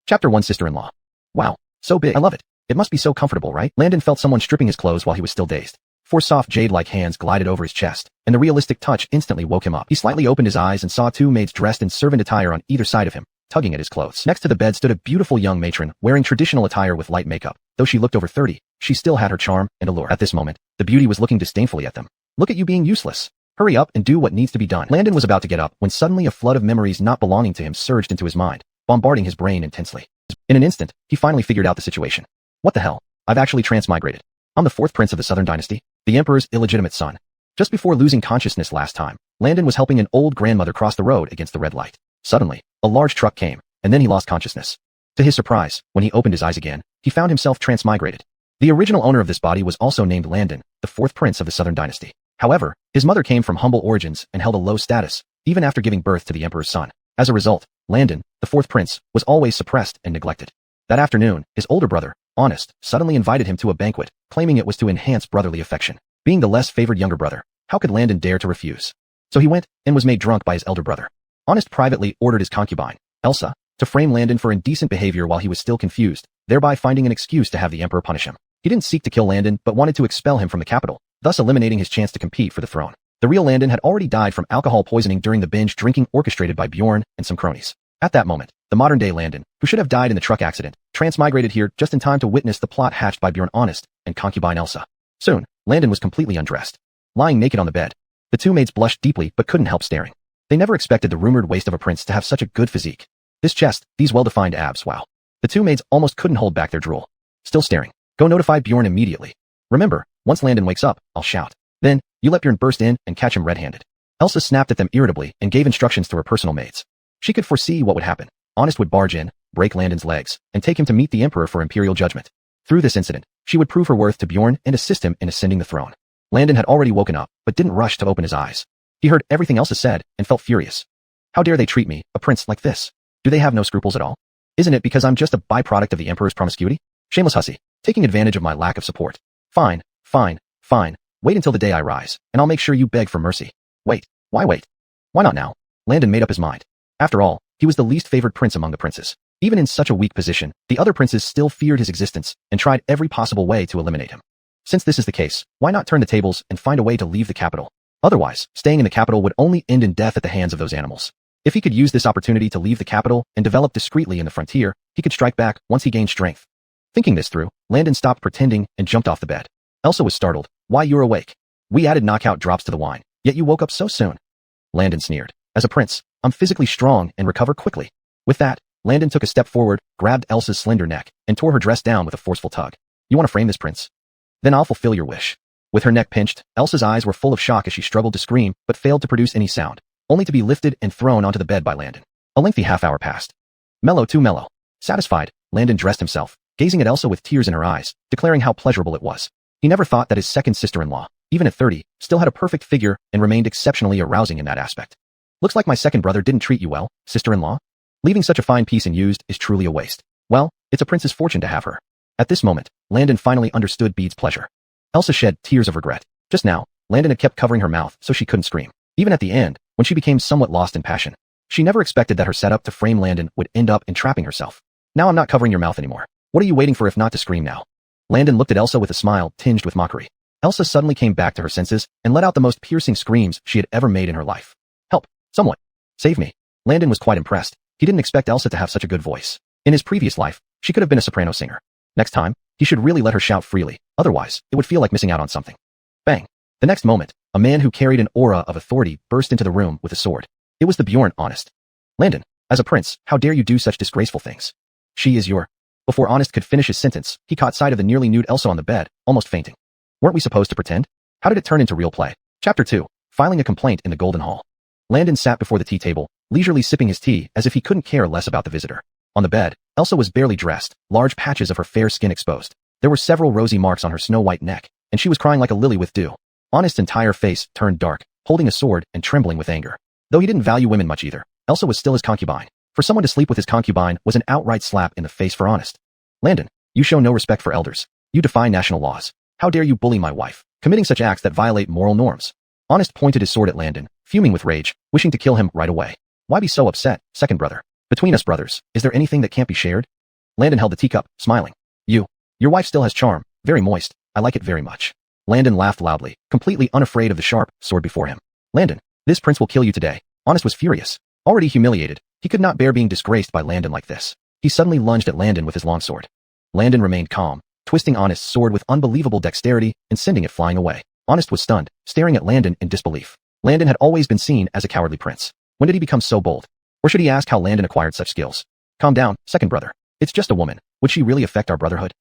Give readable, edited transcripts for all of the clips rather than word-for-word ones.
Chapter 1 Sister-in-law. Wow, so big. I love it. It must be so comfortable, right? Landon felt someone stripping his clothes while he was still dazed. 4 soft jade-like hands glided over his chest, and the realistic touch instantly woke him up. He slightly opened his eyes and saw 2 maids dressed in servant attire on either side of him, tugging at his clothes. Next to the bed stood a beautiful young matron, wearing traditional attire with light makeup. Though she looked over 30, she still had her charm and allure. At this moment, the beauty was looking disdainfully at them. Look at you being useless. Hurry up and do what needs to be done. Landon was about to get up when suddenly a flood of memories not belonging to him surged into his mind, bombarding his brain intensely. In an instant, he finally figured out the situation. What the hell? I've actually transmigrated. I'm the 4th prince of the Southern Dynasty, the Emperor's illegitimate son. Just before losing consciousness last time, Landon was helping an old grandmother cross the road against the red light. Suddenly, a large truck came, and then he lost consciousness. To his surprise, when he opened his eyes again, he found himself transmigrated. The original owner of this body was also named Landon, the 4th prince of the Southern Dynasty. However, his mother came from humble origins and held a low status, even after giving birth to the Emperor's son. As a result, Landon, the 4th prince, was always suppressed and neglected. That afternoon, his older brother, Honest, suddenly invited him to a banquet, claiming it was to enhance brotherly affection. Being the less favored younger brother, how could Landon dare to refuse? So he went, and was made drunk by his elder brother. Honest privately ordered his concubine, Elsa, to frame Landon for indecent behavior while he was still confused, thereby finding an excuse to have the Emperor punish him. He didn't seek to kill Landon but wanted to expel him from the capital, thus eliminating his chance to compete for the throne. The real Landon had already died from alcohol poisoning during the binge drinking orchestrated by Bjorn and some cronies. At that moment, the modern-day Landon, who should have died in the truck accident, transmigrated here just in time to witness the plot hatched by Bjorn Honest and concubine Elsa. Soon, Landon was completely undressed. Lying naked on the bed, the 2 maids blushed deeply but couldn't help staring. They never expected the rumored waist of a prince to have such a good physique. This chest, these well-defined abs, wow. The 2 maids almost couldn't hold back their drool. Still staring. Go notify Bjorn immediately. Remember, once Landon wakes up, I'll shout. Then, you let Bjorn burst in and catch him red-handed. Elsa snapped at them irritably and gave instructions to her personal maids. She could foresee what would happen. Honest would barge in, break Landon's legs, and take him to meet the Emperor for imperial judgment. Through this incident, she would prove her worth to Bjorn and assist him in ascending the throne. Landon had already woken up, but didn't rush to open his eyes. He heard everything Elsa said and felt furious. How dare they treat me, a prince, like this? Do they have no scruples at all? Isn't it because I'm just a byproduct of the Emperor's promiscuity? Shameless hussy, taking advantage of my lack of support. Fine, fine, fine. Wait until the day I rise, and I'll make sure you beg for mercy. Wait. Why wait? Why not now? Landon made up his mind. After all, he was the least favored prince among the princes. Even in such a weak position, the other princes still feared his existence and tried every possible way to eliminate him. Since this is the case, why not turn the tables and find a way to leave the capital? Otherwise, staying in the capital would only end in death at the hands of those animals. If he could use this opportunity to leave the capital and develop discreetly in the frontier, he could strike back once he gained strength. Thinking this through, Landon stopped pretending and jumped off the bed. Elsa was startled. Why, you're awake. We added knockout drops to the wine, yet you woke up so soon. Landon sneered. As a prince, I'm physically strong and recover quickly. With that, Landon took a step forward, grabbed Elsa's slender neck, and tore her dress down with a forceful tug. You want to frame this prince? Then I'll fulfill your wish. With her neck pinched, Elsa's eyes were full of shock as she struggled to scream, but failed to produce any sound, only to be lifted and thrown onto the bed by Landon. A lengthy half-hour passed. Mellow, too mellow. Satisfied, Landon dressed himself, gazing at Elsa with tears in her eyes, declaring how pleasurable it was. He never thought that his second sister-in-law, even at 30, still had a perfect figure and remained exceptionally arousing in that aspect. Looks like my second brother didn't treat you well, sister-in-law. Leaving such a fine piece unused is truly a waste. Well, it's a prince's fortune to have her. At this moment, Landon finally understood Bede's pleasure. Elsa shed tears of regret. Just now, Landon had kept covering her mouth so she couldn't scream. Even at the end, when she became somewhat lost in passion, she never expected that her setup to frame Landon would end up entrapping herself. Now I'm not covering your mouth anymore. What are you waiting for if not to scream now? Landon looked at Elsa with a smile tinged with mockery. Elsa suddenly came back to her senses and let out the most piercing screams she had ever made in her life. Help! Someone! Save me! Landon was quite impressed. He didn't expect Elsa to have such a good voice. In his previous life, she could have been a soprano singer. Next time, he should really let her shout freely, otherwise, it would feel like missing out on something. Bang! The next moment, a man who carried an aura of authority burst into the room with a sword. It was the Bjorn Honest. Landon, as a prince, how dare you do such disgraceful things? She is your... Before Honest could finish his sentence, he caught sight of the nearly nude Elsa on the bed, almost fainting. Weren't we supposed to pretend? How did it turn into real play? Chapter 2. Filing a complaint in the Golden Hall. Landon sat before the tea table, leisurely sipping his tea as if he couldn't care less about the visitor. On the bed, Elsa was barely dressed, large patches of her fair skin exposed. There were several rosy marks on her snow-white neck, and she was crying like a lily with dew. Honest's entire face turned dark, holding a sword and trembling with anger. Though he didn't value women much either, Elsa was still his concubine. For someone to sleep with his concubine was an outright slap in the face for Honest. Landon, you show no respect for elders. You defy national laws. How dare you bully my wife, committing such acts that violate moral norms? Honest pointed his sword at Landon, fuming with rage, wishing to kill him right away. Why be so upset, second brother? Between us brothers, is there anything that can't be shared? Landon held the teacup, smiling. Your wife still has charm, very moist, I like it very much. Landon laughed loudly, completely unafraid of the sharp sword before him. Landon, this prince will kill you today. Honest was furious. Already humiliated, he could not bear being disgraced by Landon like this. He suddenly lunged at Landon with his longsword. Landon remained calm, twisting Honest's sword with unbelievable dexterity and sending it flying away. Honest was stunned, staring at Landon in disbelief. Landon had always been seen as a cowardly prince. When did he become so bold? Or should he ask how Landon acquired such skills? Calm down, second brother. It's just a woman. Would she really affect our brotherhood?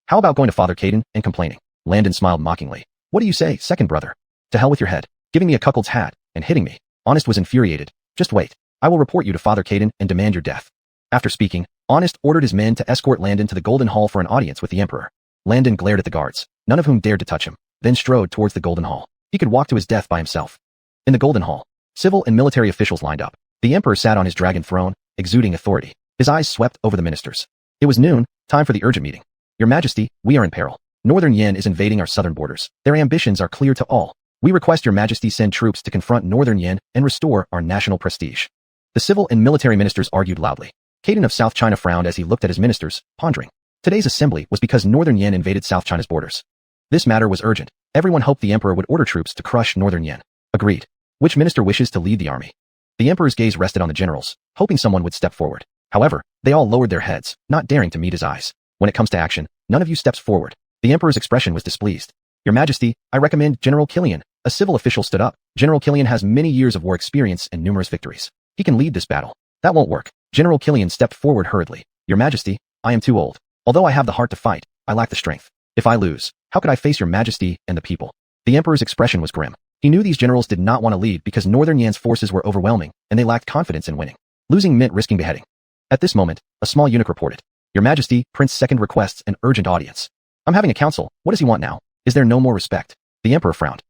How about going to Father Caden and complaining? Landon smiled mockingly. What do you say, second brother? To hell with your head, giving me a cuckold's hat, and hitting me. Honest was infuriated. Just wait. I will report you to Father Caden and demand your death. After speaking, Honest ordered his men to escort Landon to the Golden Hall for an audience with the Emperor. Landon glared at the guards, none of whom dared to touch him, then strode towards the Golden Hall. He could walk to his death by himself. In the Golden Hall, civil and military officials lined up. The Emperor sat on his dragon throne, exuding authority. His eyes swept over the ministers. It was noon, time for the urgent meeting. Your Majesty, we are in peril. Northern Yin is invading our southern borders. Their ambitions are clear to all. We request your Majesty send troops to confront Northern Yin and restore our national prestige. The civil and military ministers argued loudly. Caden of South China frowned as he looked at his ministers, pondering. Today's assembly was because Northern Yin invaded South China's borders. This matter was urgent. Everyone hoped the Emperor would order troops to crush Northern Yin. Agreed. Which minister wishes to lead the army? The Emperor's gaze rested on the generals, hoping someone would step forward. However, they all lowered their heads, not daring to meet his eyes. When it comes to action, none of you steps forward. The Emperor's expression was displeased. Your Majesty, I recommend General Killian. A civil official stood up. General Killian has many years of war experience and numerous victories. He can lead this battle. That won't work. General Killian stepped forward hurriedly. Your Majesty, I am too old. Although I have the heart to fight, I lack the strength. If I lose, how could I face your Majesty and the people? The Emperor's expression was grim. He knew these generals did not want to lead because Northern Yan's forces were overwhelming, and they lacked confidence in winning. Losing meant risking beheading. At this moment, a small eunuch reported. Your Majesty, Prince Second requests an urgent audience. I'm having a council. What does he want now? Is there no more respect? The Emperor frowned.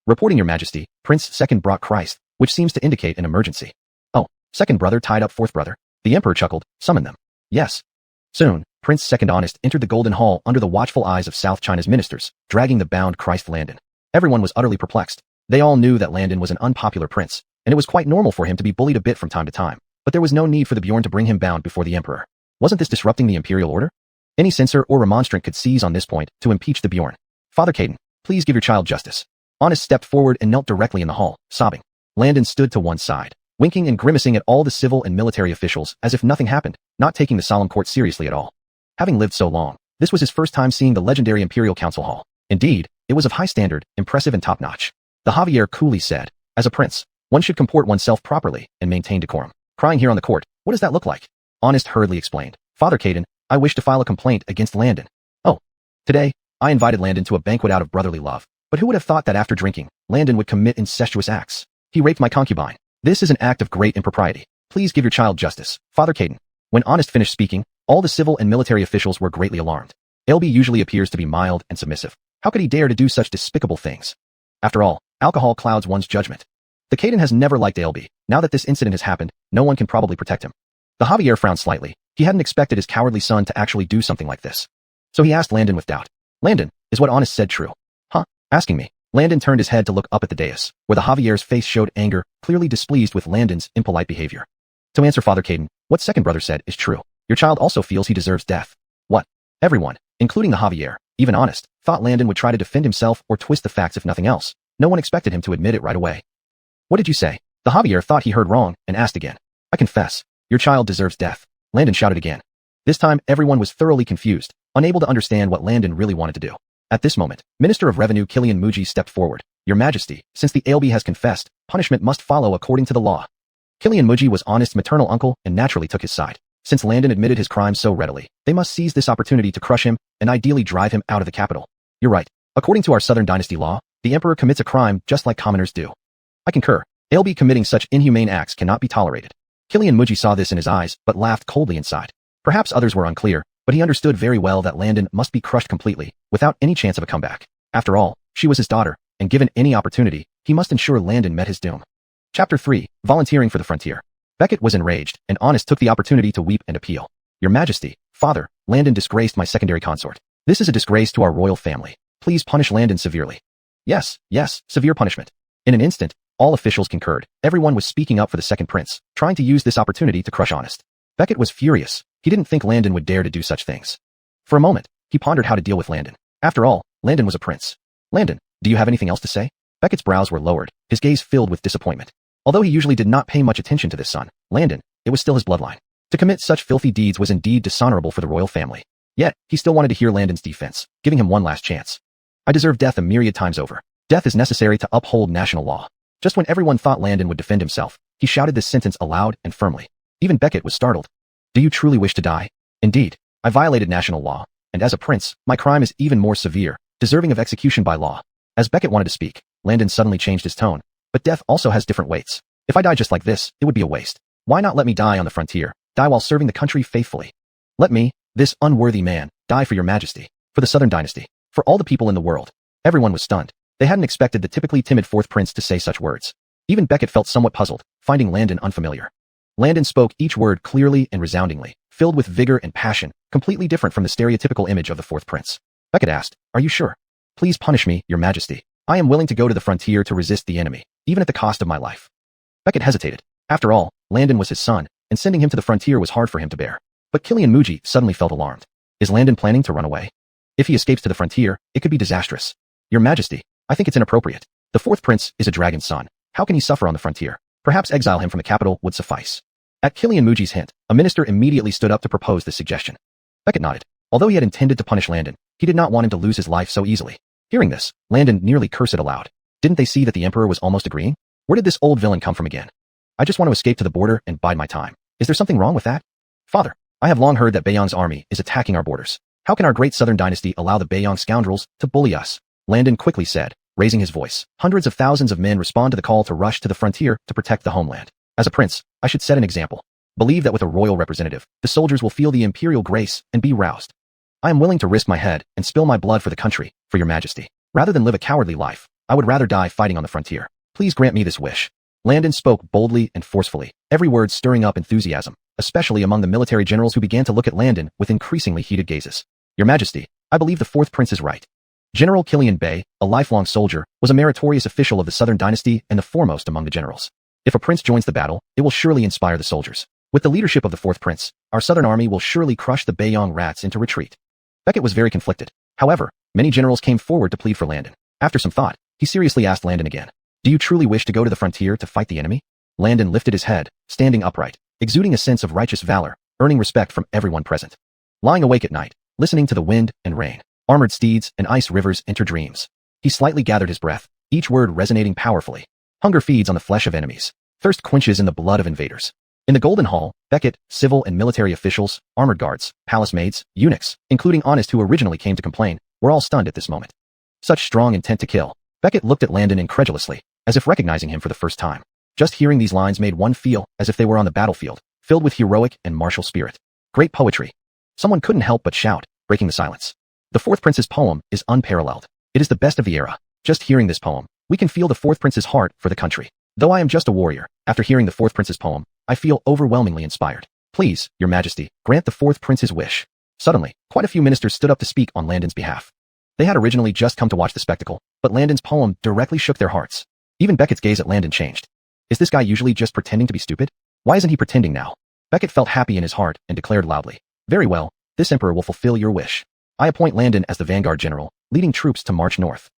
Reporting, Your Majesty, Prince Second brought Christ, which seems to indicate an emergency. Oh, second brother tied up fourth brother. The Emperor chuckled. Summon them. Yes. Soon, Prince Second Honest entered the Golden Hall under the watchful eyes of South China's ministers, dragging the bound Christ Landon. Everyone was utterly perplexed. They all knew that Landon was an unpopular prince, and it was quite normal for him to be bullied a bit from time to time. But there was no need for the Bjorn to bring him bound before the Emperor. Wasn't this disrupting the imperial order? Any censor or remonstrant could seize on this point to impeach the Bjorn. Father Caden, please give your child justice. Honest stepped forward and knelt directly in the hall, sobbing. Landon stood to one side, winking and grimacing at all the civil and military officials as if nothing happened, not taking the solemn court seriously at all. Having lived so long, this was his first time seeing the legendary Imperial Council Hall. Indeed, it was of high standard, impressive and top-notch. The Javier coolly said, as a prince, one should comport oneself properly and maintain decorum. Crying here on the court, what does that look like? Honest hurriedly explained. Father Caden, I wish to file a complaint against Landon. Oh. Today, I invited Landon to a banquet out of brotherly love. But who would have thought that after drinking, Landon would commit incestuous acts? He raped my concubine. This is an act of great impropriety. Please give your child justice. Father Caden. When Honest finished speaking, all the civil and military officials were greatly alarmed. LB usually appears to be mild and submissive. How could he dare to do such despicable things? After all, alcohol clouds one's judgment. The Caden has never liked LB. Now that this incident has happened, no one can probably protect him. The Javier frowned slightly. He hadn't expected his cowardly son to actually do something like this. So he asked Landon with doubt. Landon, is what Honest said true? Huh? Asking me. Landon turned his head to look up at the dais, where the Javier's face showed anger, clearly displeased with Landon's impolite behavior. To answer Father Caden, what second brother said is true. Your child also feels he deserves death. What? Everyone, including the Javier, even Honest, thought Landon would try to defend himself or twist the facts if nothing else. No one expected him to admit it right away. What did you say? The Javier thought he heard wrong and asked again. I confess, your child deserves death. Landon shouted again. This time, everyone was thoroughly confused, unable to understand what Landon really wanted to do. At this moment, Minister of Revenue Killian Muji stepped forward. Your Majesty, since the ALB has confessed, punishment must follow according to the law. Killian Muji was Honest's maternal uncle and naturally took his side. Since Landon admitted his crime so readily, they must seize this opportunity to crush him and ideally drive him out of the capital. You're right. According to our Southern Dynasty law, the Emperor commits a crime just like commoners do. I concur. ALB committing such inhumane acts cannot be tolerated. Killian Muji saw this in his eyes, but laughed coldly inside. Perhaps others were unclear, but he understood very well that Landon must be crushed completely, without any chance of a comeback. After all, she was his daughter, and given any opportunity, he must ensure Landon met his doom. Chapter 3. Volunteering for the Frontier. Beckett was enraged, and Honest took the opportunity to weep and appeal. Your Majesty, Father, Landon disgraced my secondary consort. This is a disgrace to our royal family. Please punish Landon severely. Yes, severe punishment. In an instant, all officials concurred. Everyone was speaking up for the second prince, trying to use this opportunity to crush Honest. Beckett was furious. He didn't think Landon would dare to do such things. For a moment, he pondered how to deal with Landon. After all, Landon was a prince. Landon, do you have anything else to say? Beckett's brows were lowered, his gaze filled with disappointment. Although he usually did not pay much attention to this son, Landon, it was still his bloodline. To commit such filthy deeds was indeed dishonorable for the royal family. Yet, he still wanted to hear Landon's defense, giving him one last chance. I deserve death a myriad times over. Death is necessary to uphold national law. Just when everyone thought Landon would defend himself, he shouted this sentence aloud and firmly. Even Beckett was startled. Do you truly wish to die? Indeed, I violated national law, and as a prince, my crime is even more severe, deserving of execution by law. As Beckett wanted to speak, Landon suddenly changed his tone. But death also has different weights. If I die just like this, it would be a waste. Why not let me die on the frontier, die while serving the country faithfully? Let me, this unworthy man, die for your majesty, for the southern dynasty, for all the people in the world. Everyone was stunned. They hadn't expected the typically timid fourth prince to say such words. Even Beckett felt somewhat puzzled, finding Landon unfamiliar. Landon spoke each word clearly and resoundingly, filled with vigor and passion, completely different from the stereotypical image of the fourth prince. Beckett asked, are you sure? Please punish me, your majesty. I am willing to go to the frontier to resist the enemy, even at the cost of my life. Beckett hesitated. After all, Landon was his son, and sending him to the frontier was hard for him to bear. But Killian Muji suddenly felt alarmed. Is Landon planning to run away? If he escapes to the frontier, it could be disastrous. Your majesty, I think it's inappropriate. The fourth prince is a dragon's son. How can he suffer on the frontier? Perhaps exile him from the capital would suffice. At Killian Muji's hint, a minister immediately stood up to propose this suggestion. Beckett nodded. Although he had intended to punish Landon, he did not want him to lose his life so easily. Hearing this, Landon nearly cursed aloud. Didn't they see that the emperor was almost agreeing? Where did this old villain come from again? I just want to escape to the border and bide my time. Is there something wrong with that? Father, I have long heard that Beiyang's army is attacking our borders. How can our great southern dynasty allow the Beiyang scoundrels to bully us? Landon quickly said, raising his voice. Hundreds of thousands of men respond to the call to rush to the frontier to protect the homeland. As a prince, I should set an example. Believe that with a royal representative, the soldiers will feel the imperial grace and be roused. I am willing to risk my head and spill my blood for the country, for your majesty. Rather than live a cowardly life, I would rather die fighting on the frontier. Please grant me this wish. Landon spoke boldly and forcefully, every word stirring up enthusiasm, especially among the military generals who began to look at Landon with increasingly heated gazes. Your majesty, I believe the fourth prince is right. General Killian Bey, a lifelong soldier, was a meritorious official of the southern dynasty and the foremost among the generals. If a prince joins the battle, it will surely inspire the soldiers. With the leadership of the fourth prince, our southern army will surely crush the Beiyang rats into retreat. Beckett was very conflicted. However, many generals came forward to plead for Landon. After some thought, he seriously asked Landon again. Do you truly wish to go to the frontier to fight the enemy? Landon lifted his head, standing upright, exuding a sense of righteous valor, earning respect from everyone present. Lying awake at night, listening to the wind and rain, armored steeds and ice rivers enter dreams. He slightly gathered his breath, each word resonating powerfully. Hunger feeds on the flesh of enemies. Thirst quenches in the blood of invaders. In the Golden Hall, Beckett, civil and military officials, armored guards, palace maids, eunuchs, including Honest who originally came to complain, were all stunned at this moment. Such strong intent to kill. Beckett looked at Landon incredulously, as if recognizing him for the first time. Just hearing these lines made one feel as if they were on the battlefield, filled with heroic and martial spirit. Great poetry. Someone couldn't help but shout, breaking the silence. The fourth prince's poem is unparalleled. It is the best of the era. Just hearing this poem, we can feel the fourth prince's heart for the country. Though I am just a warrior, after hearing the fourth prince's poem, I feel overwhelmingly inspired. Please, your majesty, grant the fourth prince's wish. Suddenly, quite a few ministers stood up to speak on Landon's behalf. They had originally just come to watch the spectacle, but Landon's poem directly shook their hearts. Even Beckett's gaze at Landon changed. Is this guy usually just pretending to be stupid? Why isn't he pretending now? Beckett felt happy in his heart and declared loudly. Very well, this emperor will fulfill your wish. I appoint Landon as the vanguard general, leading troops to march north.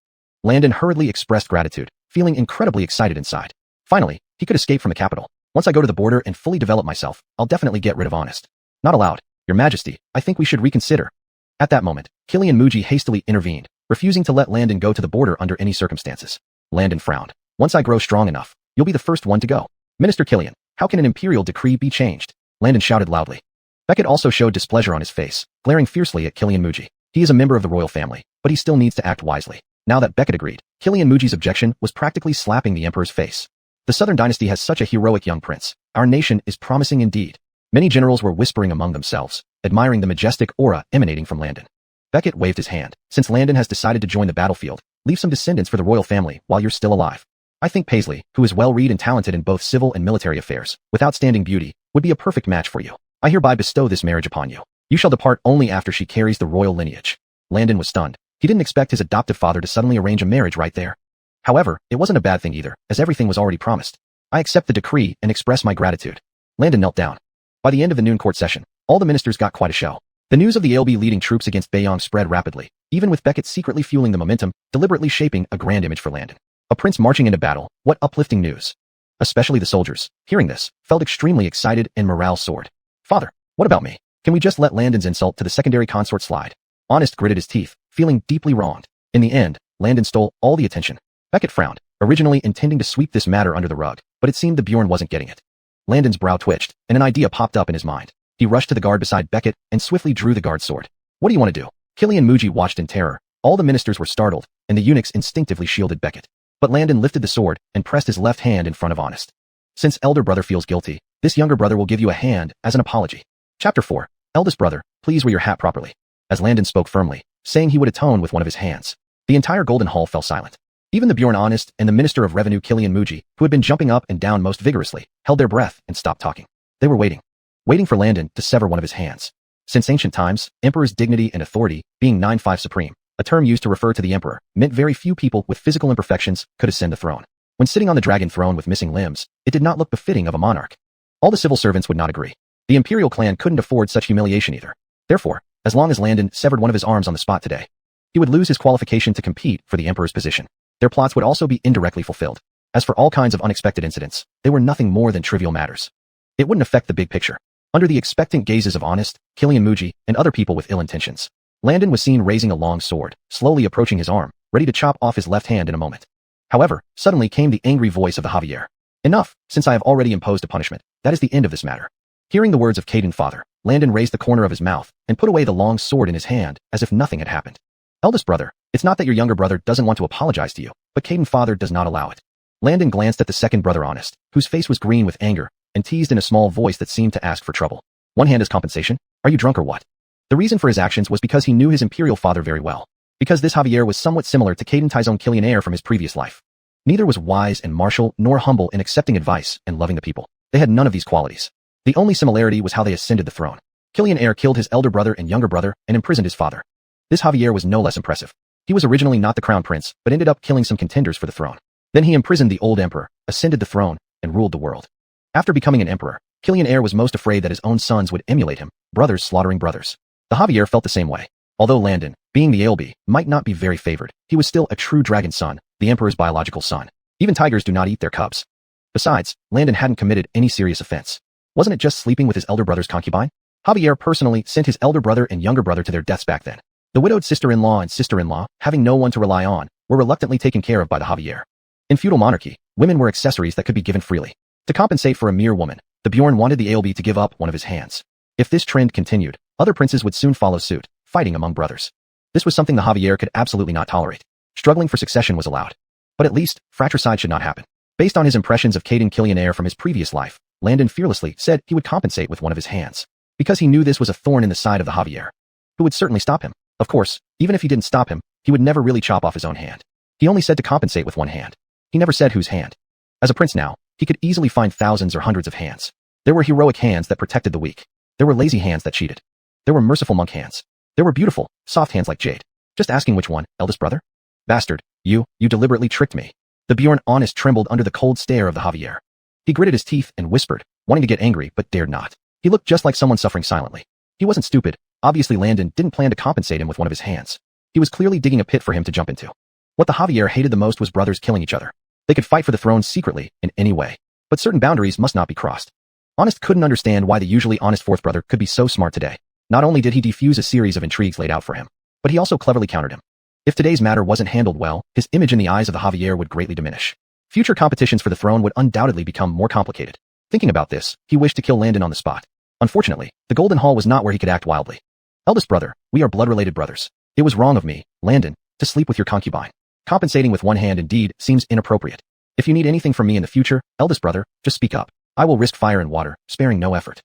Landon hurriedly expressed gratitude, feeling incredibly excited inside. Finally, he could escape from the capital. Once I go to the border and fully develop myself, I'll definitely get rid of Honest. Not allowed. Your majesty, I think we should reconsider. At that moment, Killian Muji hastily intervened, refusing to let Landon go to the border under any circumstances. Landon frowned. Once I grow strong enough, you'll be the first one to go. Minister Killian, how can an imperial decree be changed? Landon shouted loudly. Beckett also showed displeasure on his face, glaring fiercely at Killian Muji. He is a member of the royal family, but he still needs to act wisely. Now that Beckett agreed, Killian Muji's objection was practically slapping the emperor's face. The southern dynasty has such a heroic young prince. Our nation is promising indeed. Many generals were whispering among themselves, admiring the majestic aura emanating from Landon. Beckett waved his hand. Since Landon has decided to join the battlefield, leave some descendants for the royal family while you're still alive. I think Paisley, who is well-read and talented in both civil and military affairs, with outstanding beauty, would be a perfect match for you. I hereby bestow this marriage upon you. You shall depart only after she carries the royal lineage. Landon was stunned. He didn't expect his adoptive father to suddenly arrange a marriage right there. However, it wasn't a bad thing either, as everything was already promised. I accept the decree and express my gratitude. Landon knelt down. By the end of the noon court session, All the ministers got quite a show. The news of the ALB leading troops against Bayong spread rapidly, even with Beckett secretly fueling the momentum, deliberately shaping a grand image for Landon. A prince marching into battle, what uplifting news. Especially the soldiers, hearing this, felt extremely excited and morale soared. Father, what about me? Can we just let Landon's insult to the secondary consort slide? Honest gritted his teeth, feeling deeply wronged. In the end, Landon stole all the attention. Beckett frowned, originally intending to sweep this matter under the rug, but it seemed the Bjorn wasn't getting it. Landon's brow twitched, and an idea popped up in his mind. He rushed to the guard beside Beckett and swiftly drew the guard's sword. What do you want to do? Killian Muji watched in terror. All the ministers were startled, and the eunuchs instinctively shielded Beckett. But Landon lifted the sword and pressed his left hand in front of Honest. Since elder brother feels guilty, this younger brother will give you a hand as an apology. Chapter 4. Eldest brother, please wear your hat properly. As Landon spoke firmly, saying he would atone with one of his hands, the entire Golden Hall fell silent. Even the Bjorn Honest and the Minister of Revenue Killian Muji, who had been jumping up and down most vigorously, held their breath and stopped talking. They were waiting for Landon to sever one of his hands. Since ancient times, emperor's dignity and authority, being 9-5 supreme, a term used to refer to the emperor, meant very few people with physical imperfections could ascend the throne. When sitting on the dragon throne with missing limbs, it did not look befitting of a monarch. All the civil servants would not agree. The imperial clan couldn't afford such humiliation either. Therefore, as long as Landon severed one of his arms on the spot today, he would lose his qualification to compete for the emperor's position. Their plots would also be indirectly fulfilled. As for all kinds of unexpected incidents, they were nothing more than trivial matters. It wouldn't affect the big picture. Under the expectant gazes of Honest, Killian Muji, and other people with ill intentions, Landon was seen raising a long sword, slowly approaching his arm, ready to chop off his left hand in a moment. However, suddenly came the angry voice of the Javier. Enough, since I have already imposed a punishment, that is the end of this matter. Hearing the words of Caden father, Landon raised the corner of his mouth and put away the long sword in his hand as if nothing had happened. Eldest brother, it's not that your younger brother doesn't want to apologize to you, but Caden father does not allow it. Landon glanced at the second brother Honest, whose face was green with anger, and teased in a small voice that seemed to ask for trouble. One hand as compensation? Are you drunk or what? The reason for his actions was because he knew his imperial father very well. Because this Javier was somewhat similar to Caden Tai's own Killian heir from his previous life. Neither was wise and martial nor humble in accepting advice and loving the people. They had none of these qualities. The only similarity was how they ascended the throne. Killian heir killed his elder brother and younger brother and imprisoned his father. This Javier was no less impressive. He was originally not the crown prince, but ended up killing some contenders for the throne. Then he imprisoned the old emperor, ascended the throne, and ruled the world. After becoming an emperor, Killian heir was most afraid that his own sons would emulate him, brothers slaughtering brothers. The Javier felt the same way. Although Landon, being the ALB, might not be very favored, he was still a true dragon son, the emperor's biological son. Even tigers do not eat their cubs. Besides, Landon hadn't committed any serious offense. Wasn't it just sleeping with his elder brother's concubine? Javier personally sent his elder brother and younger brother to their deaths back then. The widowed sister-in-law and sister-in-law, having no one to rely on, were reluctantly taken care of by the Javier. In feudal monarchy, women were accessories that could be given freely. To compensate for a mere woman, the Bjorn wanted the ALB to give up one of his hands. If this trend continued, other princes would soon follow suit, fighting among brothers. This was something the Javier could absolutely not tolerate. Struggling for succession was allowed. But at least, fratricide should not happen. Based on his impressions of Caden Killian heir from his previous life, Landon fearlessly said he would compensate with one of his hands. Because he knew this was a thorn in the side of the Javier, who would certainly stop him. Of course, even if he didn't stop him, he would never really chop off his own hand. He only said to compensate with one hand. He never said whose hand. As a prince now, he could easily find thousands or hundreds of hands. There were heroic hands that protected the weak. There were lazy hands that cheated. There were merciful monk hands. There were beautiful, soft hands like jade. Just asking which one, eldest brother? Bastard, you deliberately tricked me. The Bjorn Honest trembled under the cold stare of the Javier. He gritted his teeth and whispered, wanting to get angry but dared not. He looked just like someone suffering silently. He wasn't stupid. Obviously Landon didn't plan to compensate him with one of his hands. He was clearly digging a pit for him to jump into. What the Javier hated the most was brothers killing each other. They could fight for the throne secretly, in any way. But certain boundaries must not be crossed. Honest couldn't understand why the usually honest fourth brother could be so smart today. Not only did he defuse a series of intrigues laid out for him, but he also cleverly countered him. If today's matter wasn't handled well, his image in the eyes of the Javier would greatly diminish. Future competitions for the throne would undoubtedly become more complicated. Thinking about this, he wished to kill Landon on the spot. Unfortunately, the Golden Hall was not where he could act wildly. Eldest brother, we are blood-related brothers. It was wrong of me, Landon, to sleep with your concubine. Compensating with one hand indeed seems inappropriate. If you need anything from me in the future, eldest brother, just speak up. I will risk fire and water, sparing no effort.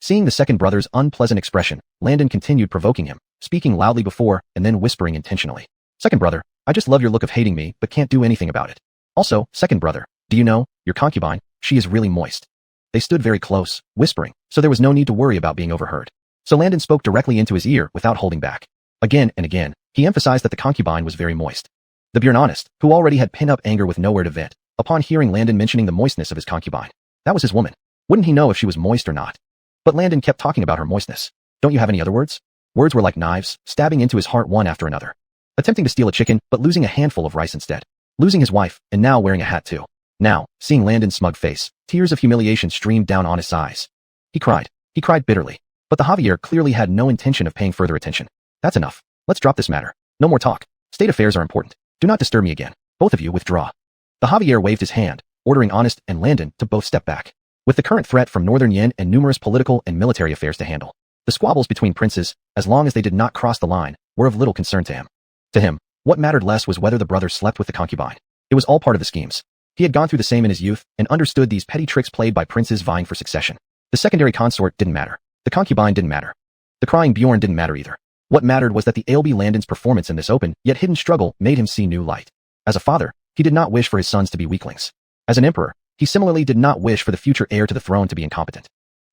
Seeing the second brother's unpleasant expression, Landon continued provoking him, speaking loudly before and then whispering intentionally. Second brother, I just love your look of hating me but can't do anything about it. Also, second brother, do you know, your concubine, she is really moist. They stood very close, whispering, so there was no need to worry about being overheard. So Landon spoke directly into his ear without holding back. Again and again, he emphasized that the concubine was very moist. The Bjorn Honest, who already had pent up anger with nowhere to vent, upon hearing Landon mentioning the moistness of his concubine. That was his woman. Wouldn't he know if she was moist or not? But Landon kept talking about her moistness. Don't you have any other words? Words were like knives, stabbing into his heart one after another. Attempting to steal a chicken, but losing a handful of rice instead. Losing his wife, and now wearing a hat too. Now, seeing Landon's smug face, tears of humiliation streamed down on his eyes. He cried. He cried bitterly. But the Javier clearly had no intention of paying further attention. That's enough. Let's drop this matter. No more talk. State affairs are important. Do not disturb me again. Both of you withdraw. The Javier waved his hand, ordering Honest and Landon to both step back. With the current threat from Northern Yin and numerous political and military affairs to handle, the squabbles between princes, as long as they did not cross the line, were of little concern to him. To him, what mattered less was whether the brother slept with the concubine. It was all part of the schemes. He had gone through the same in his youth and understood these petty tricks played by princes vying for succession. The secondary consort didn't matter. The concubine didn't matter. The crying Bjorn didn't matter either. What mattered was that the ALB Landon's performance in this open, yet hidden struggle made him see new light. As a father, he did not wish for his sons to be weaklings. As an emperor, he similarly did not wish for the future heir to the throne to be incompetent.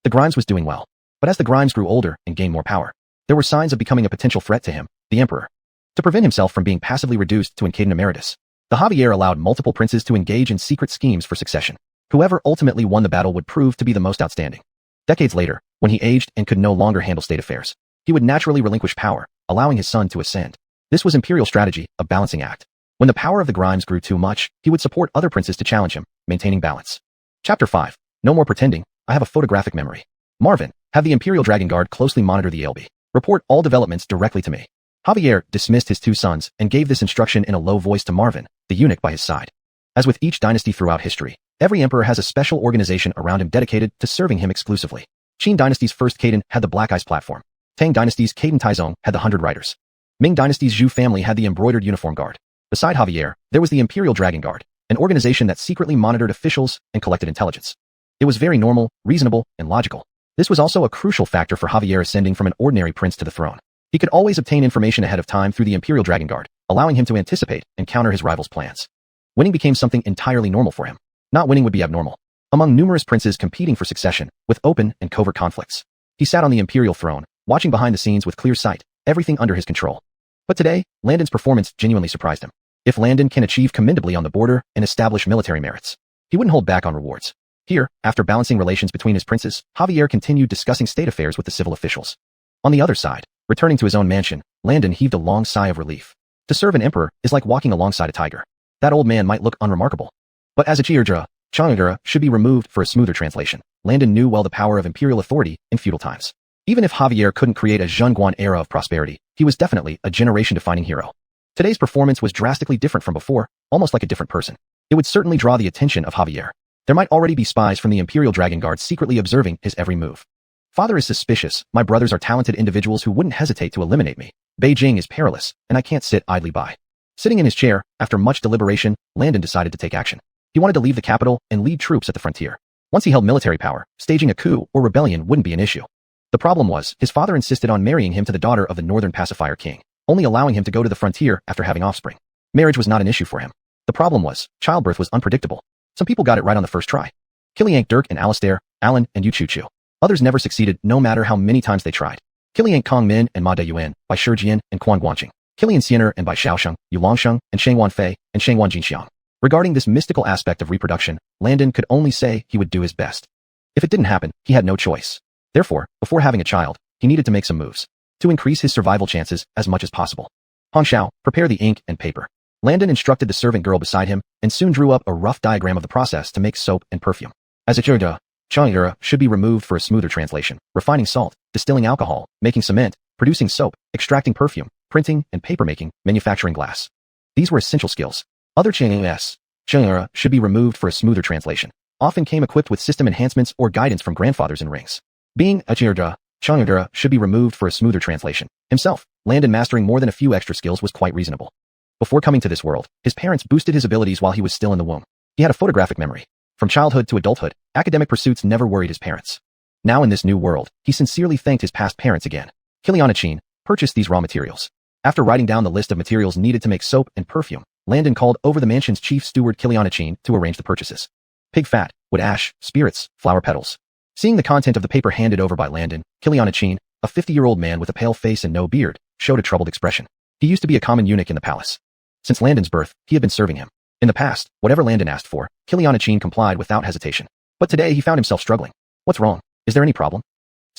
The Grimes was doing well. But as the Grimes grew older and gained more power, there were signs of becoming a potential threat to him, the emperor. To prevent himself from being passively reduced to Incaden Emeritus, the Javier allowed multiple princes to engage in secret schemes for succession. Whoever ultimately won the battle would prove to be the most outstanding. Decades later, when he aged and could no longer handle state affairs, he would naturally relinquish power, allowing his son to ascend. This was imperial strategy, a balancing act. When the power of the Grimes grew too much, he would support other princes to challenge him, maintaining balance. Chapter 5. No more pretending. I have a photographic memory. Marvin, have the Imperial Dragon Guard closely monitor the ALB. Report all developments directly to me. Javier dismissed his two sons and gave this instruction in a low voice to Marvin, the eunuch by his side. As with each dynasty throughout history, every emperor has a special organization around him dedicated to serving him exclusively. Qin Dynasty's first Caden had the Black Eyes platform. Tang Dynasty's Caden Taizong had the 100 Riders. Ming Dynasty's Zhu family had the Embroidered Uniform Guard. Beside Javier, there was the Imperial Dragon Guard, an organization that secretly monitored officials and collected intelligence. It was very normal, reasonable, and logical. This was also a crucial factor for Javier ascending from an ordinary prince to the throne. He could always obtain information ahead of time through the Imperial Dragon Guard, allowing him to anticipate and counter his rivals' plans. Winning became something entirely normal for him. Not winning would be abnormal. Among numerous princes competing for succession, with open and covert conflicts, he sat on the imperial throne, watching behind the scenes with clear sight, everything under his control. But today, Landon's performance genuinely surprised him. If Landon can achieve commendably on the border and establish military merits, he wouldn't hold back on rewards. Here, after balancing relations between his princes, Javier continued discussing state affairs with the civil officials. On the other side, returning to his own mansion, Landon heaved a long sigh of relief. To serve an emperor is like walking alongside a tiger. That old man might look unremarkable, but as a Chierdra, Changara should be removed for a smoother translation. Landon knew well the power of imperial authority in feudal times. Even if Javier couldn't create a Zhengguan era of prosperity, he was definitely a generation-defining hero. Today's performance was drastically different from before, almost like a different person. It would certainly draw the attention of Javier. There might already be spies from the Imperial Dragon Guard secretly observing his every move. Father is suspicious. My brothers are talented individuals who wouldn't hesitate to eliminate me. Beijing is perilous, and I can't sit idly by. Sitting in his chair, after much deliberation, Landon decided to take action. He wanted to leave the capital and lead troops at the frontier. Once he held military power, staging a coup or rebellion wouldn't be an issue. The problem was, his father insisted on marrying him to the daughter of the northern pacifier king, only allowing him to go to the frontier after having offspring. Marriage was not an issue for him. The problem was, childbirth was unpredictable. Some people got it right on the first try. Kiliank Dirk and Alistair, Alan, and Yu Chu Chu. Others never succeeded no matter how many times they tried. Kiliank Kong Min and Ma Deyuan, by Shi Jian and Quan Guanqing. Kilian Xiener and by Xiaosheng, Yu Longsheng, and Shangwan Fei, and Shangwan Jinxiang. Regarding this mystical aspect of reproduction, Landon could only say he would do his best. If it didn't happen, he had no choice. Therefore, before having a child, he needed to make some moves to increase his survival chances as much as possible. Han Xiao, prepare the ink and paper. Landon instructed the servant girl beside him and soon drew up a rough diagram of the process to make soap and perfume. As a Churda, Changura should be removed for a smoother translation, refining salt, distilling alcohol, making cement, producing soap, extracting perfume, printing and papermaking, manufacturing glass. These were essential skills. Other Changura should be removed for a smoother translation, often came equipped with system enhancements or guidance from grandfathers in rings. Being a Chirda, Changura should be removed for a smoother translation. Himself, Landon mastering more than a few extra skills was quite reasonable. Before coming to this world, his parents boosted his abilities while he was still in the womb. He had a photographic memory. From childhood to adulthood, academic pursuits never worried his parents. Now in this new world, he sincerely thanked his past parents again. Kiliana Chin purchased these raw materials. After writing down the list of materials needed to make soap and perfume, Landon called over the mansion's chief steward Kiliana Chin to arrange the purchases. Pig fat, wood ash, spirits, flower petals. Seeing the content of the paper handed over by Landon, Kiliana Chin, a 50-year-old man with a pale face and no beard, showed a troubled expression. He used to be a common eunuch in the palace. Since Landon's birth, he had been serving him. In the past, whatever Landon asked for, Kiliana Chin complied without hesitation. But today he found himself struggling. What's wrong? Is there any problem?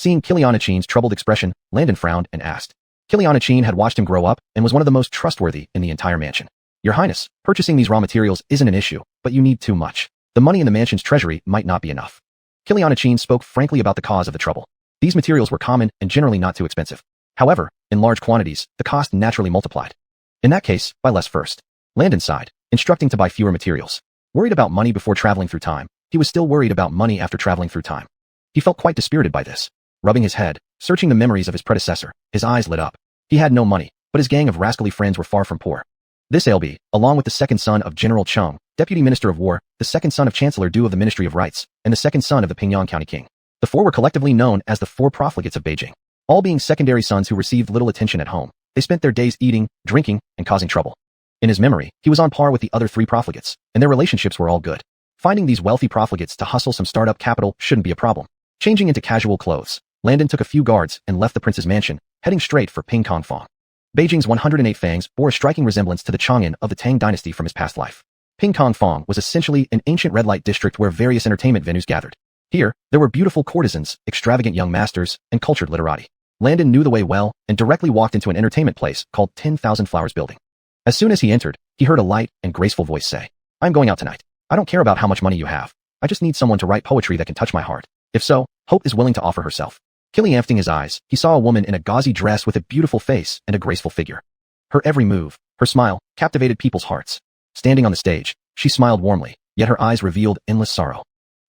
Seeing Kilianachine's troubled expression, Landon frowned and asked. Kilianachine had watched him grow up and was one of the most trustworthy in the entire mansion. Your Highness, purchasing these raw materials isn't an issue, but you need too much. The money in the mansion's treasury might not be enough. Kilianachine spoke frankly about the cause of the trouble. These materials were common and generally not too expensive. However, in large quantities, the cost naturally multiplied. In that case, buy less first. Landon sighed, instructing to buy fewer materials. Worried about money before traveling through time, he was still worried about money after traveling through time. He felt quite dispirited by this. Rubbing his head, searching the memories of his predecessor, his eyes lit up. He had no money, but his gang of rascally friends were far from poor. This Ailbe, along with the second son of General Chung, Deputy Minister of War, the second son of Chancellor Du of the Ministry of Rights, and the second son of the Pingyang County King. The four were collectively known as the four profligates of Beijing. All being secondary sons who received little attention at home, they spent their days eating, drinking, and causing trouble. In his memory, he was on par with the other three profligates, and their relationships were all good. Finding these wealthy profligates to hustle some startup capital shouldn't be a problem. Changing into casual clothes, Landon took a few guards and left the prince's mansion, heading straight for Ping Kong Fong. Beijing's 108 fangs bore a striking resemblance to the Chang'an of the Tang dynasty from his past life. Ping Kong Fong was essentially an ancient red light district where various entertainment venues gathered. Here, there were beautiful courtesans, extravagant young masters, and cultured literati. Landon knew the way well and directly walked into an entertainment place called 10,000 Flowers Building. As soon as he entered, he heard a light and graceful voice say, "I'm going out tonight. I don't care about how much money you have. I just need someone to write poetry that can touch my heart. If so, Hope is willing to offer herself." Kiliamfting his eyes, he saw a woman in a gauzy dress with a beautiful face and a graceful figure. Her every move, her smile, captivated people's hearts. Standing on the stage, she smiled warmly, yet her eyes revealed endless sorrow.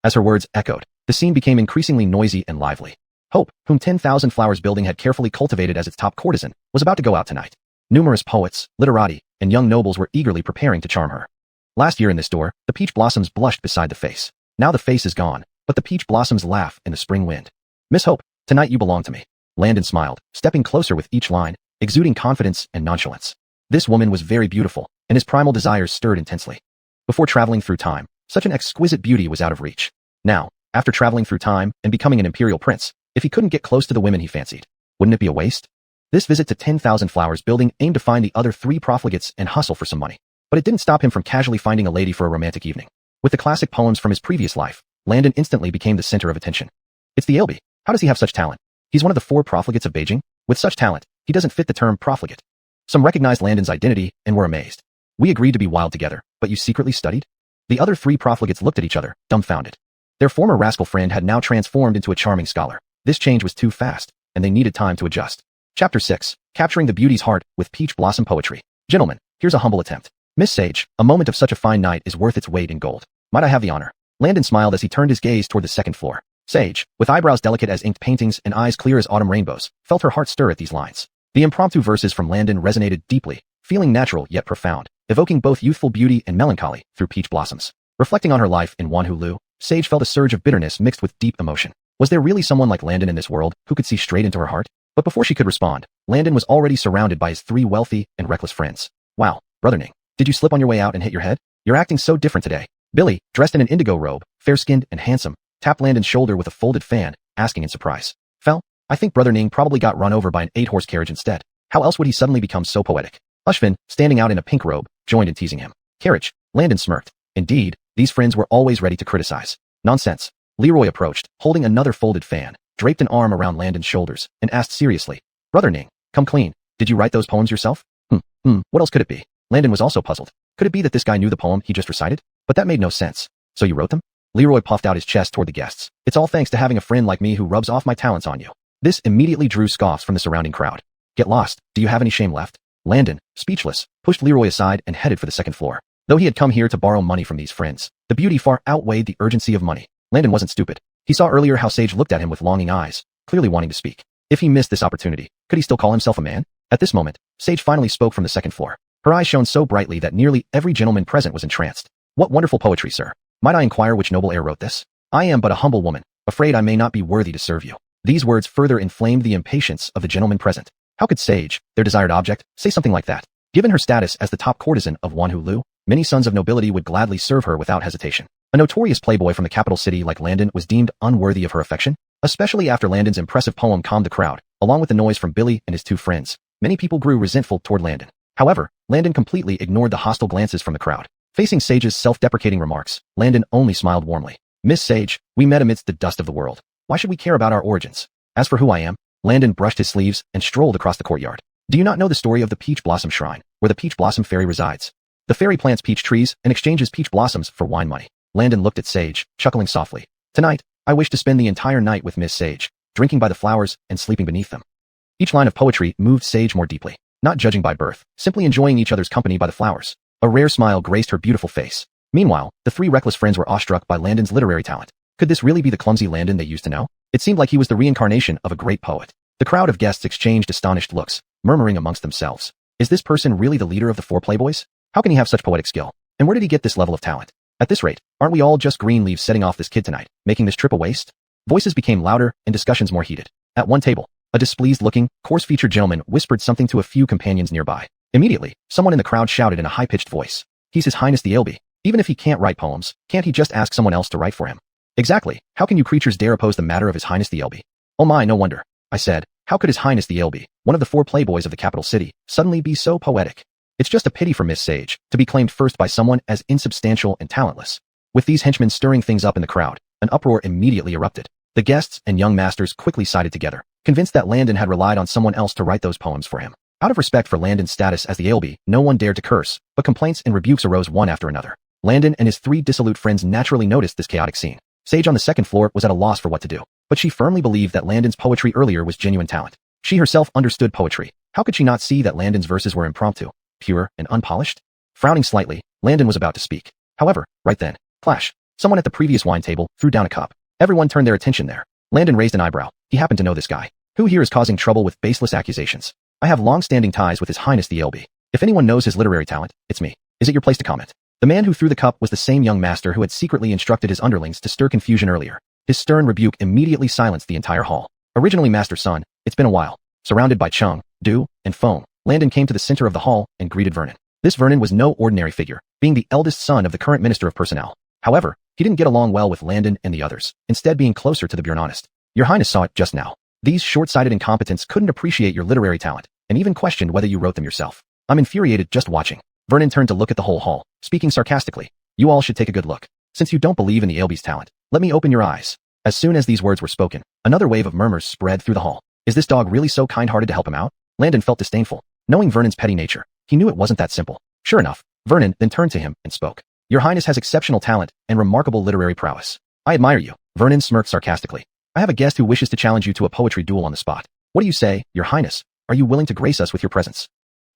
As her words echoed, the scene became increasingly noisy and lively. Hope, whom 10,000 Flowers Building had carefully cultivated as its top courtesan, was about to go out tonight. Numerous poets, literati, and young nobles were eagerly preparing to charm her. Last year in this door, the peach blossoms blushed beside the face. Now the face is gone, but the peach blossoms laugh in the spring wind. Miss Hope, tonight you belong to me. Landon smiled, stepping closer with each line, exuding confidence and nonchalance. This woman was very beautiful, and his primal desires stirred intensely. Before traveling through time, such an exquisite beauty was out of reach. Now, after traveling through time and becoming an imperial prince, if he couldn't get close to the women he fancied, wouldn't it be a waste? This visit to 10,000 Flowers Building aimed to find the other three profligates and hustle for some money. But it didn't stop him from casually finding a lady for a romantic evening. With the classic poems from his previous life, Landon instantly became the center of attention. It's the Ailbe. How does he have such talent? He's one of the four profligates of Beijing. With such talent, he doesn't fit the term profligate. Some recognized Landon's identity and were amazed. We agreed to be wild together, but you secretly studied? The other three profligates looked at each other, dumbfounded. Their former rascal friend had now transformed into a charming scholar. This change was too fast, and they needed time to adjust. Chapter 6. Capturing the beauty's heart with peach blossom poetry. Gentlemen, here's a humble attempt. Miss Sage, a moment of such a fine night is worth its weight in gold. Might I have the honor? Landon smiled as he turned his gaze toward the second floor. Sage, with eyebrows delicate as inked paintings and eyes clear as autumn rainbows, felt her heart stir at these lines. The impromptu verses from Landon resonated deeply, feeling natural yet profound, evoking both youthful beauty and melancholy through peach blossoms. Reflecting on her life in Wanhulu, Sage felt a surge of bitterness mixed with deep emotion. Was there really someone like Landon in this world who could see straight into her heart? But before she could respond, Landon was already surrounded by his three wealthy and reckless friends. Wow, Brother Ning, did you slip on your way out and hit your head? You're acting so different today. Billy, dressed in an indigo robe, fair-skinned and handsome, tapped Landon's shoulder with a folded fan, asking in surprise. Fel, I think Brother Ning probably got run over by an 8-horse carriage instead. How else would he suddenly become so poetic? Ushvin, standing out in a pink robe, joined in teasing him. Carriage, Landon smirked. Indeed, these friends were always ready to criticize. Nonsense. Leroy approached, holding another folded fan, draped an arm around Landon's shoulders, and asked seriously, Brother Ning, come clean. Did you write those poems yourself? What else could it be? Landon was also puzzled. Could it be that this guy knew the poem he just recited? But that made no sense. So you wrote them? Leroy puffed out his chest toward the guests. It's all thanks to having a friend like me who rubs off my talents on you. This immediately drew scoffs from the surrounding crowd. Get lost. Do you have any shame left? Landon, speechless, pushed Leroy aside and headed for the second floor. Though he had come here to borrow money from these friends, the beauty far outweighed the urgency of money. Landon wasn't stupid. He saw earlier how Sage looked at him with longing eyes, clearly wanting to speak. If he missed this opportunity, could he still call himself a man? At this moment, Sage finally spoke from the second floor. Her eyes shone so brightly that nearly every gentleman present was entranced. What wonderful poetry, sir. Might I inquire which noble heir wrote this? I am but a humble woman, afraid I may not be worthy to serve you. These words further inflamed the impatience of the gentlemen present. How could Sage, their desired object, say something like that? Given her status as the top courtesan of Wanhulu, many sons of nobility would gladly serve her without hesitation. A notorious playboy from the capital city like Landon was deemed unworthy of her affection, especially after Landon's impressive poem calmed the crowd, along with the noise from Billy and his two friends. Many people grew resentful toward Landon. However, Landon completely ignored the hostile glances from the crowd. Facing Sage's self-deprecating remarks, Landon only smiled warmly. Miss Sage, we met amidst the dust of the world. Why should we care about our origins? As for who I am, Landon brushed his sleeves and strolled across the courtyard. Do you not know the story of the Peach Blossom Shrine, where the Peach Blossom Fairy resides? The fairy plants peach trees and exchanges peach blossoms for wine money. Landon looked at Sage, chuckling softly. Tonight, I wish to spend the entire night with Miss Sage, drinking by the flowers and sleeping beneath them. Each line of poetry moved Sage more deeply, not judging by birth, simply enjoying each other's company by the flowers. A rare smile graced her beautiful face. Meanwhile, the three reckless friends were awestruck by Landon's literary talent. Could this really be the clumsy Landon they used to know? It seemed like he was the reincarnation of a great poet. The crowd of guests exchanged astonished looks, murmuring amongst themselves. Is this person really the leader of the four playboys? How can he have such poetic skill? And where did he get this level of talent? At this rate, aren't we all just green leaves setting off this kid tonight, making this trip a waste? Voices became louder and discussions more heated. At one table, a displeased-looking, coarse-featured gentleman whispered something to a few companions nearby. Immediately, someone in the crowd shouted in a high-pitched voice. He's His Highness the Ailbe. Even if he can't write poems, can't he just ask someone else to write for him? Exactly. How can you creatures dare oppose the matter of His Highness the Ailbe? Oh my, no wonder. I said, how could His Highness the Ailbe, one of the four playboys of the capital city, suddenly be so poetic? It's just a pity for Miss Sage to be claimed first by someone as insubstantial and talentless. With these henchmen stirring things up in the crowd, an uproar immediately erupted. The guests and young masters quickly sided together, convinced that Landon had relied on someone else to write those poems for him. Out of respect for Landon's status as the Ailbe, no one dared to curse, but complaints and rebukes arose one after another. Landon and his three dissolute friends naturally noticed this chaotic scene. Sage on the second floor was at a loss for what to do, but she firmly believed that Landon's poetry earlier was genuine talent. She herself understood poetry. How could she not see that Landon's verses were impromptu, pure, and unpolished? Frowning slightly, Landon was about to speak. However, right then, clash. Someone at the previous wine table threw down a cup. Everyone turned their attention there. Landon raised an eyebrow. He happened to know this guy. Who here is causing trouble with baseless accusations? I have long-standing ties with His Highness the Ailbe. If anyone knows his literary talent, it's me. Is it your place to comment? The man who threw the cup was the same young master who had secretly instructed his underlings to stir confusion earlier. His stern rebuke immediately silenced the entire hall. Originally Master Sun, it's been a while. Surrounded by Chung, dew, and foam, Landon came to the center of the hall and greeted Vernon. This Vernon was no ordinary figure, being the eldest son of the current Minister of Personnel. However, he didn't get along well with Landon and the others, instead being closer to the Bjornonist. Your Highness saw it just now. These short-sighted incompetents couldn't appreciate your literary talent, and even questioned whether you wrote them yourself. I'm infuriated just watching. Vernon turned to look at the whole hall, speaking sarcastically. You all should take a good look. Since you don't believe in the Ailbe's talent, let me open your eyes. As soon as these words were spoken, another wave of murmurs spread through the hall. Is this dog really so kind-hearted to help him out? Landon felt disdainful. Knowing Vernon's petty nature, he knew it wasn't that simple. Sure enough, Vernon then turned to him and spoke. Your Highness has exceptional talent and remarkable literary prowess. I admire you. Vernon smirked sarcastically. I have a guest who wishes to challenge you to a poetry duel on the spot. What do you say, Your Highness? Are you willing to grace us with your presence?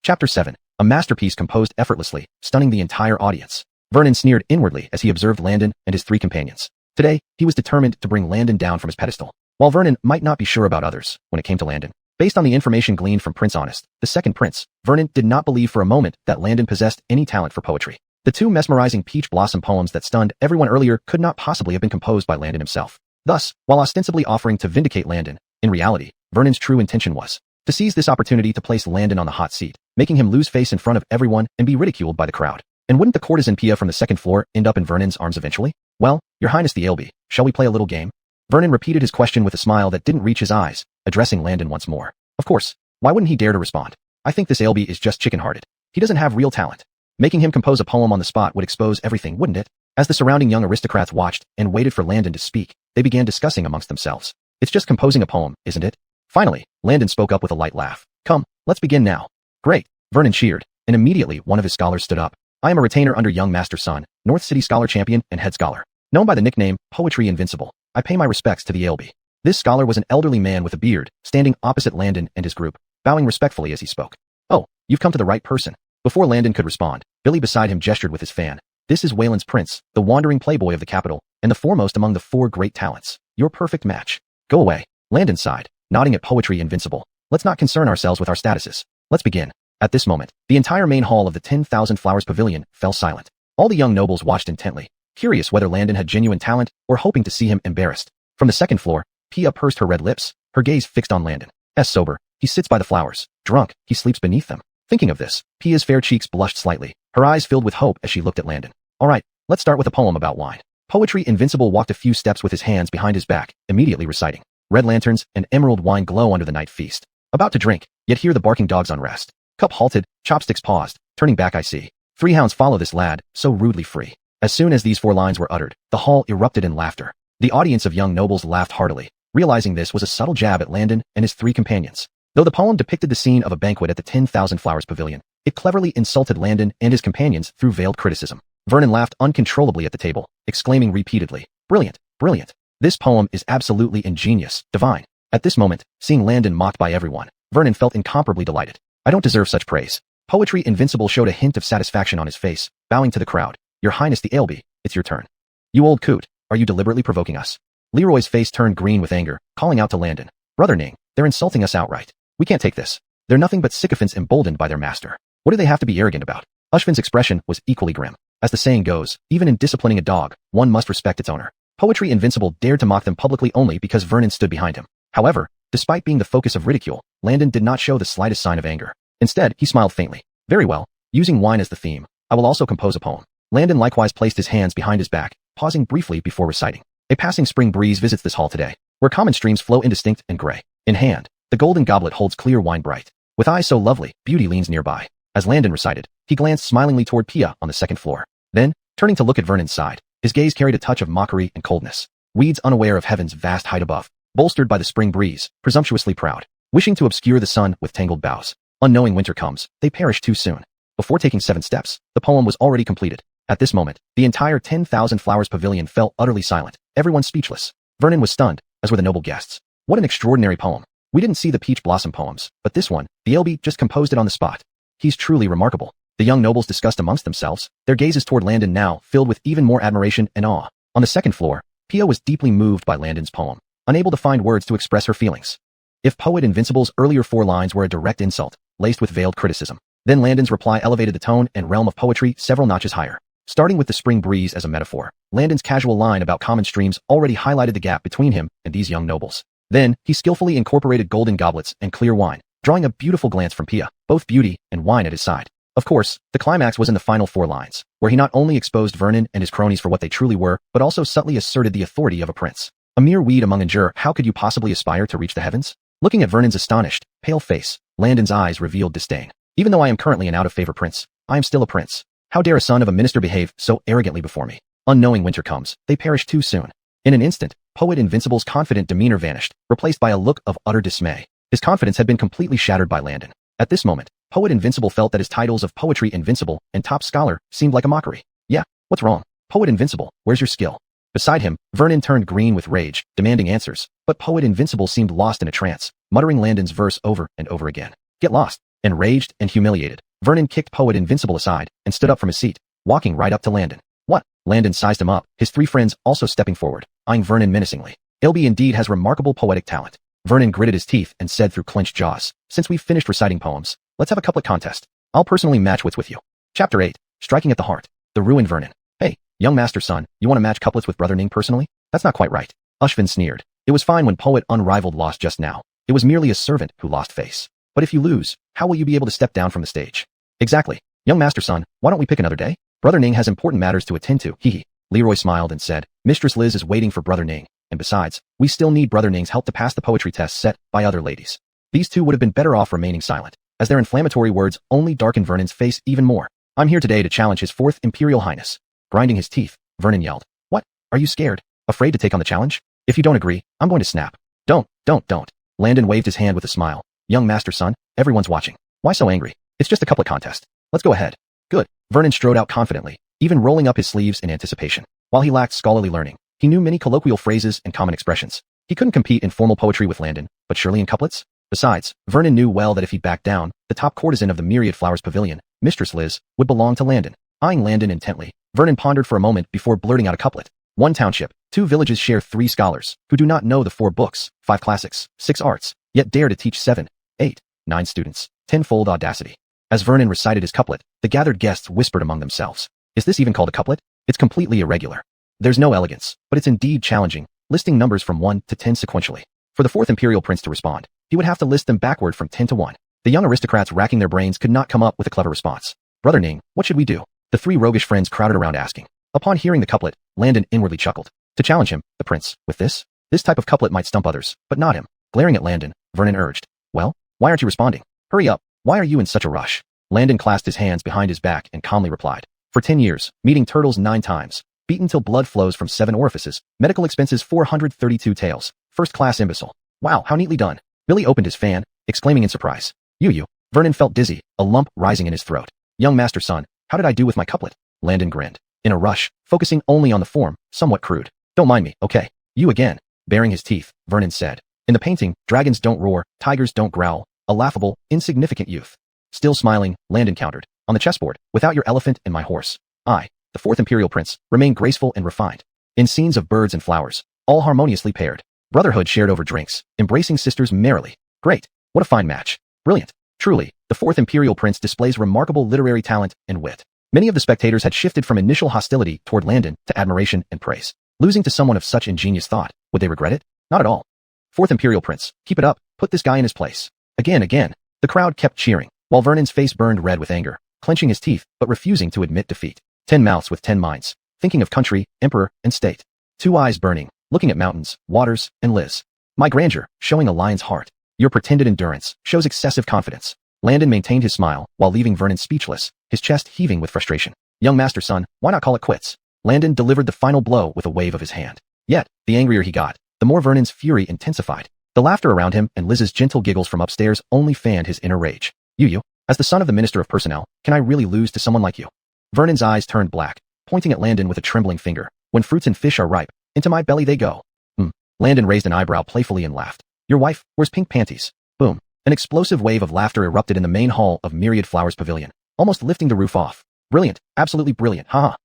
Chapter 7. A masterpiece composed effortlessly, stunning the entire audience. Vernon sneered inwardly as he observed Landon and his three companions. Today, he was determined to bring Landon down from his pedestal. While Vernon might not be sure about others when it came to Landon, based on the information gleaned from Prince Honest, the second prince, Vernon did not believe for a moment that Landon possessed any talent for poetry. The two mesmerizing peach blossom poems that stunned everyone earlier could not possibly have been composed by Landon himself. Thus, while ostensibly offering to vindicate Landon, in reality, Vernon's true intention was to seize this opportunity to place Landon on the hot seat, making him lose face in front of everyone and be ridiculed by the crowd. And wouldn't the courtesan Pia from the second floor end up in Vernon's arms eventually? Well, Your Highness the Ailbe, shall we play a little game? Vernon repeated his question with a smile that didn't reach his eyes, addressing Landon once more. Of course, why wouldn't he dare to respond? I think this Ailbe is just chicken-hearted. He doesn't have real talent. Making him compose a poem on the spot would expose everything, wouldn't it? As the surrounding young aristocrats watched and waited for Landon to speak, they began discussing amongst themselves. It's just composing a poem, isn't it? Finally, Landon spoke up with a light laugh. Come, let's begin now. Great, Vernon cheered, and immediately one of his scholars stood up. I am a retainer under young Master Sun, North City Scholar Champion and Head Scholar. Known by the nickname, Poetry Invincible, I pay my respects to the Ailbe. This scholar was an elderly man with a beard, standing opposite Landon and his group, bowing respectfully as he spoke. Oh, you've come to the right person. Before Landon could respond, Billy beside him gestured with his fan. This is Wayland's prince, the wandering playboy of the capital, and the foremost among the four great talents. Your perfect match. Go away. Landon sighed, nodding at Poetry Invincible. Let's not concern ourselves with our statuses. Let's begin. At this moment, the entire main hall of the 10,000 Flowers Pavilion fell silent. All the young nobles watched intently, curious whether Landon had genuine talent or hoping to see him embarrassed. From the second floor, Pia pursed her red lips, her gaze fixed on Landon. As sober, he sits by the flowers. Drunk, he sleeps beneath them. Thinking of this, Pia's fair cheeks blushed slightly, her eyes filled with hope as she looked at Landon. All right, let's start with a poem about wine. Poetry Invincible walked a few steps with his hands behind his back, immediately reciting. Red lanterns and emerald wine glow under the night feast. About to drink, yet hear the barking dogs unrest. Cup halted, chopsticks paused, turning back I see. 3 hounds follow this lad, so rudely free. As soon as these 4 lines were uttered, the hall erupted in laughter. The audience of young nobles laughed heartily, realizing this was a subtle jab at Landon and his three companions. Though the poem depicted the scene of a banquet at the 10,000 Flowers Pavilion, it cleverly insulted Landon and his companions through veiled criticism. Vernon laughed uncontrollably at the table, exclaiming repeatedly, "Brilliant, brilliant. This poem is absolutely ingenious, divine." At this moment, seeing Landon mocked by everyone, Vernon felt incomparably delighted. "I don't deserve such praise." Poetry Invincible showed a hint of satisfaction on his face, bowing to the crowd. "Your Highness the Ailby, it's your turn." "You old coot, are you deliberately provoking us?" Leroy's face turned green with anger, calling out to Landon, "Brother Ning, they're insulting us outright. We can't take this. They're nothing but sycophants emboldened by their master. What do they have to be arrogant about?" Ushfin's expression was equally grim. As the saying goes, even in disciplining a dog, one must respect its owner. Poetry Invincible dared to mock them publicly only because Vernon stood behind him. However, despite being the focus of ridicule, Landon did not show the slightest sign of anger. Instead, he smiled faintly. "Very well. Using wine as the theme, I will also compose a poem." Landon likewise placed his hands behind his back, pausing briefly before reciting. "A passing spring breeze visits this hall today, where common streams flow indistinct and gray. In hand, the golden goblet holds clear wine bright. With eyes so lovely, beauty leans nearby." As Landon recited, he glanced smilingly toward Pia on the second floor. Then, turning to look at Vernon's side, his gaze carried a touch of mockery and coldness. Weeds unaware of heaven's vast height above, bolstered by the spring breeze, presumptuously proud, wishing to obscure the sun with tangled boughs. Unknowing winter comes, they perish too soon. Before taking 7 steps, the poem was already completed. At this moment, the entire 10,000 Flowers Pavilion fell utterly silent, everyone speechless. Vernon was stunned, as were the noble guests. What an extraordinary poem. We didn't see the Peach Blossom poems, but this one, the Ailby just composed it on the spot. He's truly remarkable. The young nobles discussed amongst themselves, their gazes toward Landon now filled with even more admiration and awe. On the second floor, Pia was deeply moved by Landon's poem, unable to find words to express her feelings. If Poet Invincible's earlier 4 lines were a direct insult, laced with veiled criticism, then Landon's reply elevated the tone and realm of poetry several notches higher. Starting with the spring breeze as a metaphor, Landon's casual line about common streams already highlighted the gap between him and these young nobles. Then, he skillfully incorporated golden goblets and clear wine, drawing a beautiful glance from Pia, both beauty and wine at his side. Of course, the climax was in the final 4 lines, where he not only exposed Vernon and his cronies for what they truly were, but also subtly asserted the authority of a prince. A mere weed among Endure, how could you possibly aspire to reach the heavens? Looking at Vernon's astonished, pale face, Landon's eyes revealed disdain. "Even though I am currently an out-of-favor prince, I am still a prince. How dare a son of a minister behave so arrogantly before me? Unknowing winter comes, they perish too soon." In an instant, Poet Invincible's confident demeanor vanished, replaced by a look of utter dismay. His confidence had been completely shattered by Landon. At this moment, Poet Invincible felt that his titles of Poetry Invincible and Top Scholar seemed like a mockery. "Yeah, what's wrong? Poet Invincible, where's your skill?" Beside him, Vernon turned green with rage, demanding answers, but Poet Invincible seemed lost in a trance, muttering Landon's verse over and over again. "Get lost." Enraged and humiliated, Vernon kicked Poet Invincible aside and stood up from his seat, walking right up to Landon. "What?" Landon sized him up, his 3 friends also stepping forward, eyeing Vernon menacingly. "Ailby indeed has remarkable poetic talent." Vernon gritted his teeth and said through clenched jaws, "Since we've finished reciting poems, let's have a couplet contest. I'll personally match wits with you." Chapter 8, Striking at the Heart. The Ruined Vernon. "Hey, young master son, you want to match couplets with Brother Ning personally? That's not quite right." Ushfin sneered. It was fine when Poet Unrivaled lost just now. It was merely a servant who lost face. But if you lose, how will you be able to step down from the stage? "Exactly. Young master son, why don't we pick another day? Brother Ning has important matters to attend to." Hee. Leroy smiled and said, "Mistress Liz is waiting for Brother Ning, and besides, we still need Brother Ning's help to pass the poetry test set by other ladies." These two would have been better off remaining silent, as their inflammatory words only darkened Vernon's face even more. "I'm here today to challenge his 4th Imperial Highness." Grinding his teeth, Vernon yelled, "What? Are you scared? Afraid to take on the challenge? If you don't agree, I'm going to snap." Don't. Landon waved his hand with a smile. "Young master son, everyone's watching. Why so angry? It's just a couplet contest. Let's go ahead." "Good." Vernon strode out confidently, even rolling up his sleeves in anticipation. While he lacked scholarly learning, he knew many colloquial phrases and common expressions. He couldn't compete in formal poetry with Landon, but surely in couplets? Besides, Vernon knew well that if he backed down, the top courtesan of the Myriad Flowers Pavilion, Mistress Liz, would belong to Landon. Eyeing Landon intently, Vernon pondered for a moment before blurting out a couplet. "One township, 2 villages share 3 scholars, who do not know the 4 books, 5 classics, 6 arts, yet dare to teach 7, 8, 9 students, tenfold audacity." As Vernon recited his couplet, the gathered guests whispered among themselves. Is this even called a couplet? It's completely irregular. There's no elegance, but it's indeed challenging, listing numbers from 1 to 10 sequentially. For the 4th Imperial Prince to respond, he would have to list them backward from 10 to 1. The young aristocrats racking their brains could not come up with a clever response. "Brother Ning, what should we do?" The 3 roguish friends crowded around asking. Upon hearing the couplet, Landon inwardly chuckled. To challenge him, the prince, with this type of couplet might stump others, but not him. Glaring at Landon, Vernon urged, "Well, why aren't you responding? Hurry up, why are you in such a rush?" Landon clasped his hands behind his back and calmly replied, "For 10 years, meeting turtles 9 times, beaten till blood flows from 7 orifices, medical expenses 432 taels, First-class imbecile. Wow, how neatly done. Billy opened his fan, exclaiming in surprise. You. Vernon felt dizzy, a lump rising in his throat. Young master son, how did I do with my couplet? Landon grinned. In a rush, focusing only on the form, somewhat crude. Don't mind me, okay? You again. Baring his teeth, Vernon said. In the painting, dragons don't roar, tigers don't growl. A laughable, insignificant youth. Still smiling, Landon countered. On the chessboard, without your elephant and my horse. I, the fourth imperial prince, remain graceful and refined. In scenes of birds and flowers, all harmoniously paired. Brotherhood shared over drinks, embracing sisters merrily. Great. What a fine match. Brilliant. Truly, the fourth imperial prince displays remarkable literary talent and wit. Many of the spectators had shifted from initial hostility toward Landon to admiration and praise. Losing to someone of such ingenious thought, would they regret it? Not at all. Fourth imperial prince, keep it up, put this guy in his place. Again. The crowd kept cheering, while Vernon's face burned red with anger, clenching his teeth, but refusing to admit defeat. 10 mouths with 10 minds, thinking of country, emperor, and state. 2 eyes burning, looking at mountains, waters, and Liz. My grandeur, showing a lion's heart. Your pretended endurance shows excessive confidence. Landon maintained his smile, while leaving Vernon speechless, his chest heaving with frustration. Young master son, why not call it quits? Landon delivered the final blow with a wave of his hand. Yet, the angrier he got, the more Vernon's fury intensified. The laughter around him and Liz's gentle giggles from upstairs only fanned his inner rage. You, as the son of the Minister of Personnel, can I really lose to someone like you? Vernon's eyes turned black, pointing at Landon with a trembling finger. When fruits and fish are ripe, into my belly they go. Landon raised an eyebrow playfully and laughed. Your wife, wears pink panties. Boom. An explosive wave of laughter erupted in the main hall of Myriad Flowers Pavilion, almost lifting the roof off. Brilliant, absolutely brilliant, haha.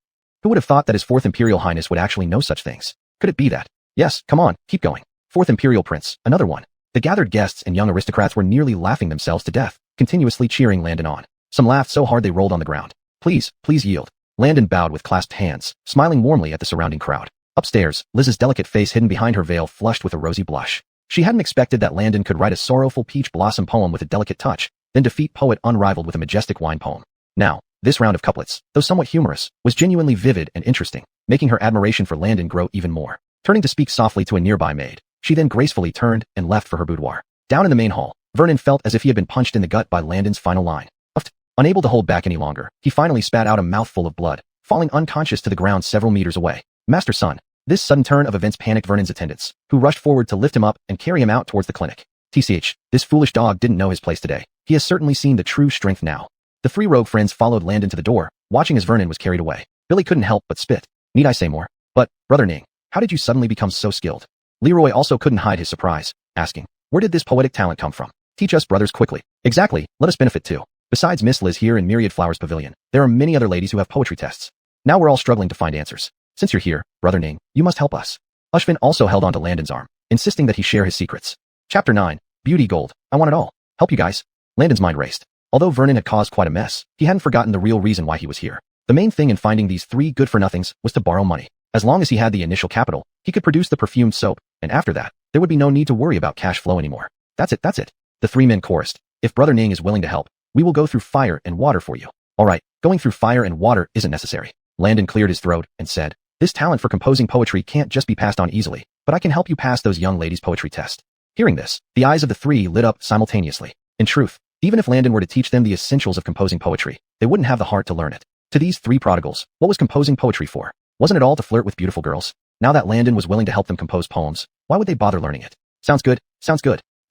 Who would have thought that his fourth imperial highness would actually know such things? Could it be that? Yes, come on, keep going. Fourth imperial prince, another one. The gathered guests and young aristocrats were nearly laughing themselves to death, continuously cheering Landon on. Some laughed so hard they rolled on the ground. Please yield. Landon bowed with clasped hands, smiling warmly at the surrounding crowd. Upstairs, Liz's delicate face hidden behind her veil flushed with a rosy blush. She hadn't expected that Landon could write a sorrowful peach blossom poem with a delicate touch, then defeat poet unrivaled with a majestic wine poem. Now, this round of couplets, though somewhat humorous, was genuinely vivid and interesting, making her admiration for Landon grow even more. Turning to speak softly to a nearby maid, she then gracefully turned and left for her boudoir. Down in the main hall, Vernon felt as if he had been punched in the gut by Landon's final line. Unable to hold back any longer, he finally spat out a mouthful of blood, falling unconscious to the ground several meters away. Master son. This sudden turn of events panicked Vernon's attendants, who rushed forward to lift him up and carry him out towards the clinic. TCH, this foolish dog didn't know his place today. He has certainly seen the true strength now. The 3 rogue friends followed Landon to the door, watching as Vernon was carried away. Billy couldn't help but spit. Need I say more? But, Brother Ning, how did you suddenly become so skilled? Leroy also couldn't hide his surprise, asking, where did this poetic talent come from? Teach us brothers quickly. Exactly, let us benefit too. Besides Miss Liz here in Myriad Flowers Pavilion, there are many other ladies who have poetry tests. Now we're all struggling to find answers. Since you're here, Brother Ning, you must help us. Ushvin also held onto Landon's arm, insisting that he share his secrets. Chapter 9, Beauty Gold. I want it all. Help you guys. Landon's mind raced. Although Vernon had caused quite a mess, he hadn't forgotten the real reason why he was here. The main thing in finding these 3 good-for-nothings was to borrow money. As long as he had the initial capital, he could produce the perfumed soap, and after that, there would be no need to worry about cash flow anymore. That's it. The 3 men chorused. If Brother Ning is willing to help, we will go through fire and water for you. Alright, going through fire and water isn't necessary. Landon cleared his throat and said, this talent for composing poetry can't just be passed on easily, but I can help you pass those young ladies' poetry test. Hearing this, the eyes of the 3 lit up simultaneously. In truth, even if Landon were to teach them the essentials of composing poetry, they wouldn't have the heart to learn it. To these 3 prodigals, what was composing poetry for? Wasn't it all to flirt with beautiful girls? Now that Landon was willing to help them compose poems, why would they bother learning it? Sounds good.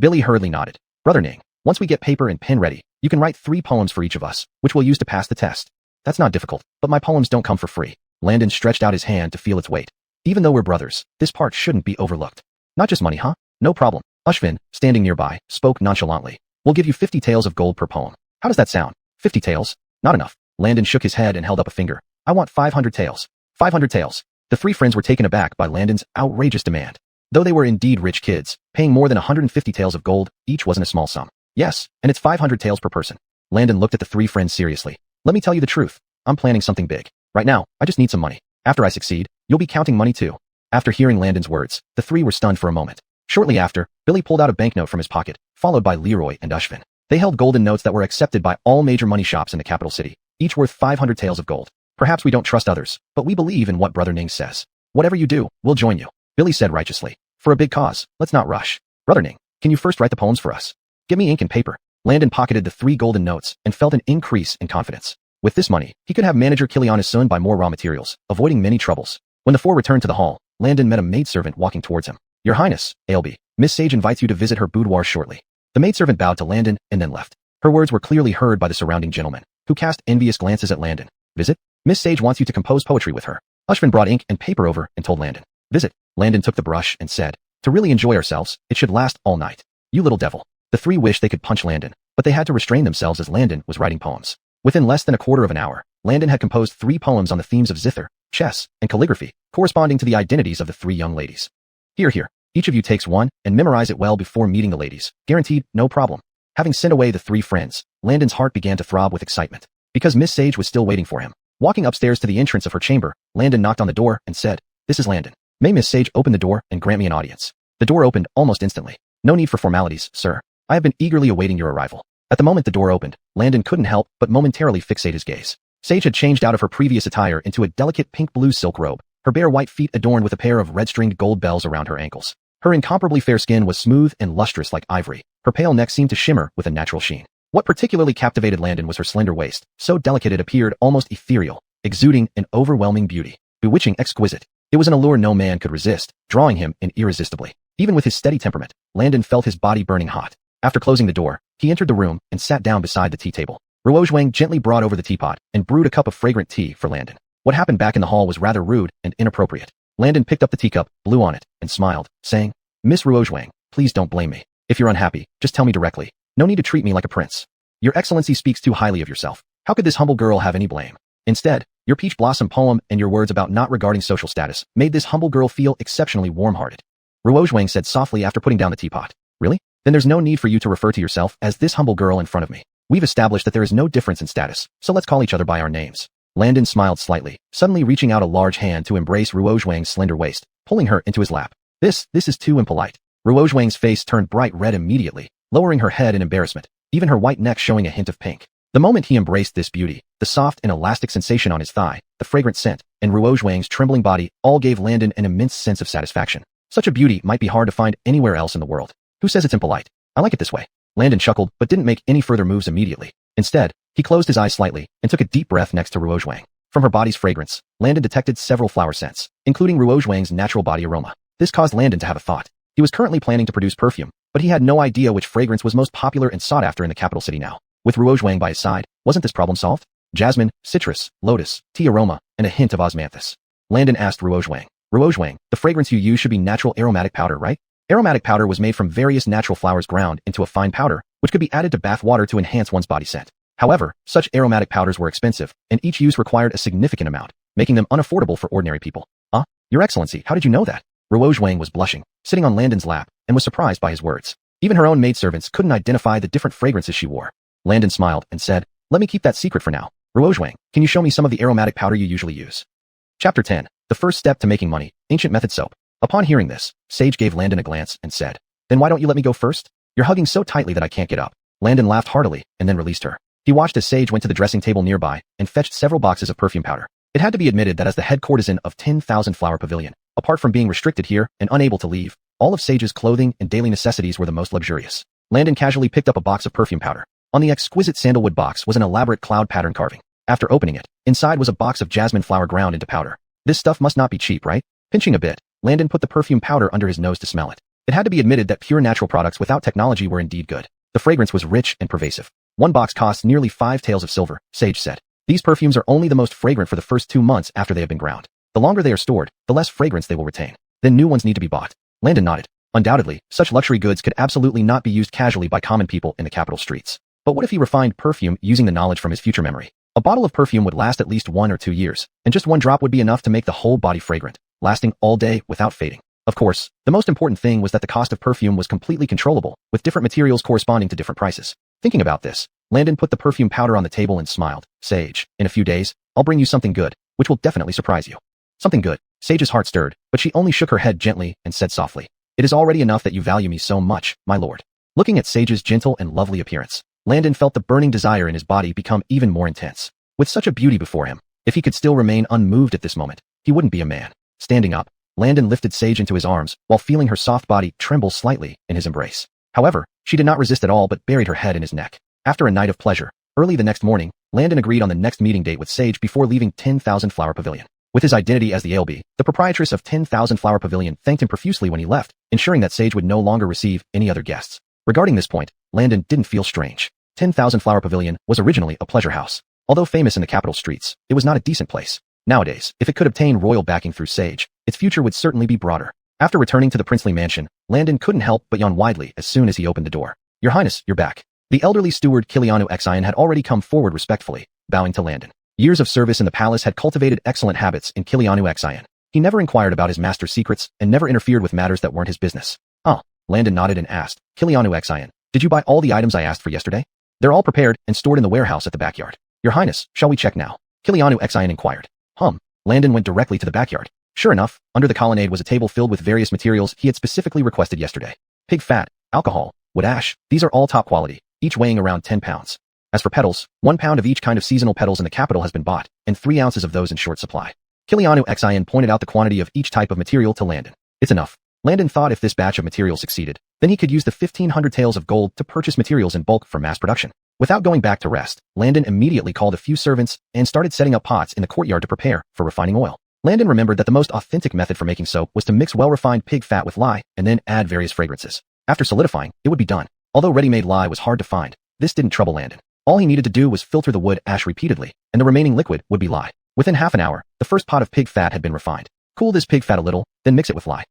Billy hurriedly nodded. Brother Ning, once we get paper and pen ready, you can write 3 poems for each of us, which we'll use to pass the test. That's not difficult, but my poems don't come for free. Landon stretched out his hand to feel its weight. Even though we're brothers, this part shouldn't be overlooked. Not just money, huh? No problem. Ushvin, standing nearby, spoke nonchalantly. We'll give you 50 taels of gold per poem. How does that sound? 50 taels? Not enough. Landon shook his head and held up a finger. I want 500 taels. 500 taels. The 3 friends were taken aback by Landon's outrageous demand. Though they were indeed rich kids, paying more than 150 taels of gold each wasn't a small sum. Yes, and it's 500 taels per person. Landon looked at the 3 friends seriously. Let me tell you the truth. I'm planning something big. Right now, I just need some money. After I succeed, you'll be counting money too. After hearing Landon's words, the 3 were stunned for a moment. Shortly after, Billy pulled out a banknote from his pocket, followed by Leroy and Ushvin. They held golden notes that were accepted by all major money shops in the capital city, each worth 500 taels of gold. Perhaps we don't trust others, but we believe in what Brother Ning says. Whatever you do, we'll join you. Billy said righteously. For a big cause, let's not rush. Brother Ning, can you first write the poems for us? Give me ink and paper. Landon pocketed the 3 golden notes and felt an increase in confidence. With this money, he could have manager Kiliana soon buy more raw materials, avoiding many troubles. When the 4 returned to the hall, Landon met a maidservant walking towards him. Your Highness, ALB, Miss Sage invites you to visit her boudoir shortly. The maidservant bowed to Landon and then left. Her words were clearly heard by the surrounding gentlemen, who cast envious glances at Landon. Visit? Miss Sage wants you to compose poetry with her. Ushman brought ink and paper over and told Landon. Visit. Landon took the brush and said, to really enjoy ourselves, it should last all night. You little devil. The three wished they could punch Landon, but they had to restrain themselves as Landon was writing poems. Within less than a quarter of an hour, Landon had composed 3 poems on the themes of zither, chess, and calligraphy, corresponding to the identities of the 3 young ladies. Here. Each of you takes one and memorize it well before meeting the ladies. Guaranteed, no problem. Having sent away the 3 friends, Landon's heart began to throb with excitement, because Miss Sage was still waiting for him. Walking upstairs to the entrance of her chamber, Landon knocked on the door and said, This is Landon. May Miss Sage open the door and grant me an audience? The door opened almost instantly. No need for formalities, sir. I have been eagerly awaiting your arrival. At the moment the door opened, Landon couldn't help but momentarily fixate his gaze. Sage had changed out of her previous attire into a delicate pink-blue silk robe, her bare white feet adorned with a pair of red-stringed gold bells around her ankles. Her incomparably fair skin was smooth and lustrous like ivory. Her pale neck seemed to shimmer with a natural sheen. What particularly captivated Landon was her slender waist, so delicate it appeared almost ethereal, exuding an overwhelming beauty. Bewitching, exquisite. It was an allure no man could resist, drawing him in irresistibly. Even with his steady temperament, Landon felt his body burning hot. After closing the door, he entered the room and sat down beside the tea table. Ruozhuang gently brought over the teapot and brewed a cup of fragrant tea for Landon. What happened back in the hall was rather rude and inappropriate. Landon picked up the teacup, blew on it, and smiled, saying, Miss Ruozhuang, please don't blame me. If you're unhappy, just tell me directly. No need to treat me like a prince. Your Excellency speaks too highly of yourself. How could this humble girl have any blame? Instead, your peach blossom poem and your words about not regarding social status made this humble girl feel exceptionally warm-hearted. Ruozhuang said softly after putting down the teapot. Really? Then there's no need for you to refer to yourself as this humble girl in front of me. We've established that there is no difference in status, so let's call each other by our names. Landon smiled slightly, suddenly reaching out a large hand to embrace Ruozhuang's slender waist, pulling her into his lap. This is too impolite. Ruozhuang's face turned bright red immediately, lowering her head in embarrassment, even her white neck showing a hint of pink. The moment he embraced this beauty, the soft and elastic sensation on his thigh, the fragrant scent, and Ruozhuang's trembling body all gave Landon an immense sense of satisfaction. Such a beauty might be hard to find anywhere else in the world. Who says it's impolite? I like it this way. Landon chuckled but didn't make any further moves immediately. Instead, he closed his eyes slightly and took a deep breath next to Ruozhuang. From her body's fragrance, Landon detected several flower scents, including Ruozhuang's natural body aroma. This caused Landon to have a thought. He was currently planning to produce perfume, but he had no idea which fragrance was most popular and sought after in the capital city now. With Ruozhuang by his side, wasn't this problem solved? Jasmine, citrus, lotus, tea aroma, and a hint of osmanthus. Landon asked Ruozhuang. Ruozhuang, the fragrance you use should be natural aromatic powder, right? Aromatic powder was made from various natural flowers ground into a fine powder, which could be added to bath water to enhance one's body scent. However, such aromatic powders were expensive, and each use required a significant amount, making them unaffordable for ordinary people. Your Excellency, how did you know that? Ruozhuang was blushing, sitting on Landon's lap, and was surprised by his words. Even her own maidservants couldn't identify the different fragrances she wore. Landon smiled and said, Let me keep that secret for now. Ruozhuang, can you show me some of the aromatic powder you usually use? Chapter 10. The first step to making money, ancient method soap. Upon hearing this, Sage gave Landon a glance and said, Then why don't you let me go first? You're hugging so tightly that I can't get up. Landon laughed heartily and then released her. He watched as Sage went to the dressing table nearby and fetched several boxes of perfume powder. It had to be admitted that as the head courtesan of 10,000 Flower Pavilion, apart from being restricted here and unable to leave, all of Sage's clothing and daily necessities were the most luxurious. Landon casually picked up a box of perfume powder. On the exquisite sandalwood box was an elaborate cloud pattern carving. After opening it, inside was a box of jasmine flower ground into powder. This stuff must not be cheap, right? Pinching a bit, Landon put the perfume powder under his nose to smell it. It had to be admitted that pure natural products without technology were indeed good. The fragrance was rich and pervasive. One box costs nearly 5 taels of silver, Sage said. These perfumes are only the most fragrant for the first 2 months after they have been ground. The longer they are stored, the less fragrance they will retain. Then new ones need to be bought. Landon nodded. Undoubtedly, such luxury goods could absolutely not be used casually by common people in the capital streets. But what if he refined perfume using the knowledge from his future memory? A bottle of perfume would last at least 1 or 2 years, and just 1 drop would be enough to make the whole body fragrant, lasting all day without fading. Of course, the most important thing was that the cost of perfume was completely controllable, with different materials corresponding to different prices. Thinking about this, Landon put the perfume powder on the table and smiled. Sage, in a few days, I'll bring you something good, which will definitely surprise you. Something good. Sage's heart stirred, but she only shook her head gently and said softly, It is already enough that you value me so much, my lord. Looking at Sage's gentle and lovely appearance, Landon felt the burning desire in his body become even more intense. With such a beauty before him, if he could still remain unmoved at this moment, he wouldn't be a man. Standing up, Landon lifted Sage into his arms while feeling her soft body tremble slightly in his embrace. However, she did not resist at all but buried her head in his neck. After a night of pleasure, early the next morning, Landon agreed on the next meeting date with Sage before leaving 10,000 Flower Pavilion. With his identity as the ALB, the proprietress of 10,000 Flower Pavilion thanked him profusely when he left, ensuring that Sage would no longer receive any other guests. Regarding this point, Landon didn't feel strange. 10,000 Flower Pavilion was originally a pleasure house. Although famous in the capital streets, it was not a decent place. Nowadays, if it could obtain royal backing through Sage, its future would certainly be broader. After returning to the princely mansion, Landon couldn't help but yawn widely as soon as he opened the door. "Your Highness, you're back." The elderly steward Kilianu Xian had already come forward respectfully, bowing to Landon. Years of service in the palace had cultivated excellent habits in Kilianu Xian. He never inquired about his master's secrets and never interfered with matters that weren't his business. "Oh." Landon nodded and asked, "Kilianu Xian, did you buy all the items I asked for yesterday?" "They're all prepared and stored in the warehouse at the backyard." "Your Highness, shall we check now?" Kilianu Xian inquired. Landon went directly to the backyard. Sure enough, under the colonnade was a table filled with various materials he had specifically requested yesterday. Pig fat, alcohol, wood ash, these are all top quality, each weighing around 10 pounds. As for petals, 1 pound of each kind of seasonal petals in the capital has been bought, and 3 ounces of those in short supply. Kilianu Xian pointed out the quantity of each type of material to Landon. "It's enough." Landon thought if this batch of materials succeeded, then he could use the 1,500 taels of gold to purchase materials in bulk for mass production. Without going back to rest, Landon immediately called a few servants and started setting up pots in the courtyard to prepare for refining oil. Landon remembered that the most authentic method for making soap was to mix well-refined pig fat with lye and then add various fragrances. After solidifying, it would be done. Although ready-made lye was hard to find, this didn't trouble Landon. All he needed to do was filter the wood ash repeatedly, and the remaining liquid would be lye. Within half an hour, the first pot of pig fat had been refined. Cool this pig fat a little, then mix it with lye.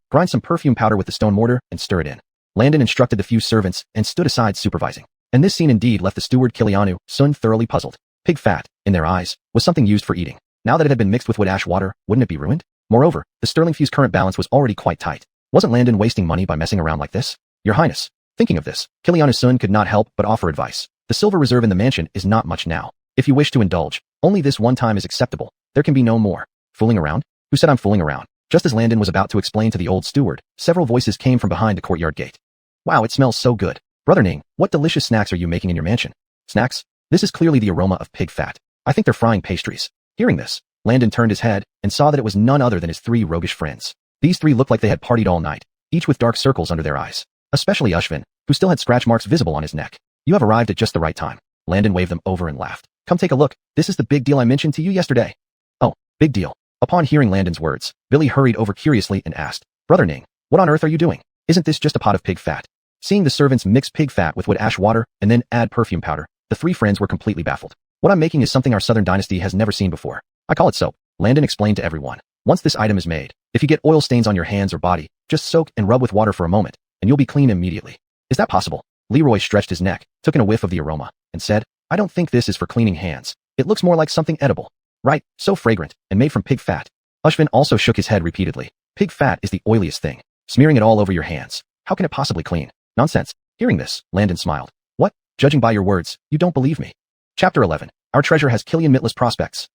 Grind some perfume powder with the stone mortar and stir it in. Landon instructed the few servants and stood aside supervising. And this scene indeed left the steward Kilianu Sun thoroughly puzzled. Pig fat, in their eyes, was something used for eating. Now that it had been mixed with wood ash water, wouldn't it be ruined? Moreover, the sterling few's current balance was already quite tight. Wasn't Landon wasting money by messing around like this? "Your Highness." Thinking of this, Kilianu Sun could not help but offer advice. "The silver reserve in the mansion is not much now. If you wish to indulge, only this one time is acceptable. There can be no more." "Fooling around? Who said I'm fooling around?" Just as Landon was about to explain to the old steward, several voices came from behind the courtyard gate. "Wow, it smells so good. Brother Ning, what delicious snacks are you making in your mansion?" "Snacks? This is clearly the aroma of pig fat. I think they're frying pastries." Hearing this, Landon turned his head and saw that it was none other than his 3 roguish friends. These 3 looked like they had partied all night, each with dark circles under their eyes. Especially Ushvin, who still had scratch marks visible on his neck. "You have arrived at just the right time." Landon waved them over and laughed. "Come take a look. This is the big deal I mentioned to you yesterday." "Oh, big deal." Upon hearing Landon's words, Billy hurried over curiously and asked, "Brother Ning, what on earth are you doing? Isn't this just a pot of pig fat?" Seeing the servants mix pig fat with wood ash water and then add perfume powder, the 3 friends were completely baffled. "What I'm making is something our southern dynasty has never seen before. I call it soap," Landon explained to everyone. "Once this item is made, if you get oil stains on your hands or body, just soak and rub with water for a moment, and you'll be clean immediately." "Is that possible?" Leroy stretched his neck, took in a whiff of the aroma, and said, "I don't think this is for cleaning hands. It looks more like something edible." "Right, so fragrant, and made from pig fat." Ushvin also shook his head repeatedly. "Pig fat is the oiliest thing. Smearing it all over your hands. How can it possibly clean?" "Nonsense." Hearing this, Landon smiled. "What? Judging by your words, you don't believe me." Chapter 11. Our treasure has Mitless prospects.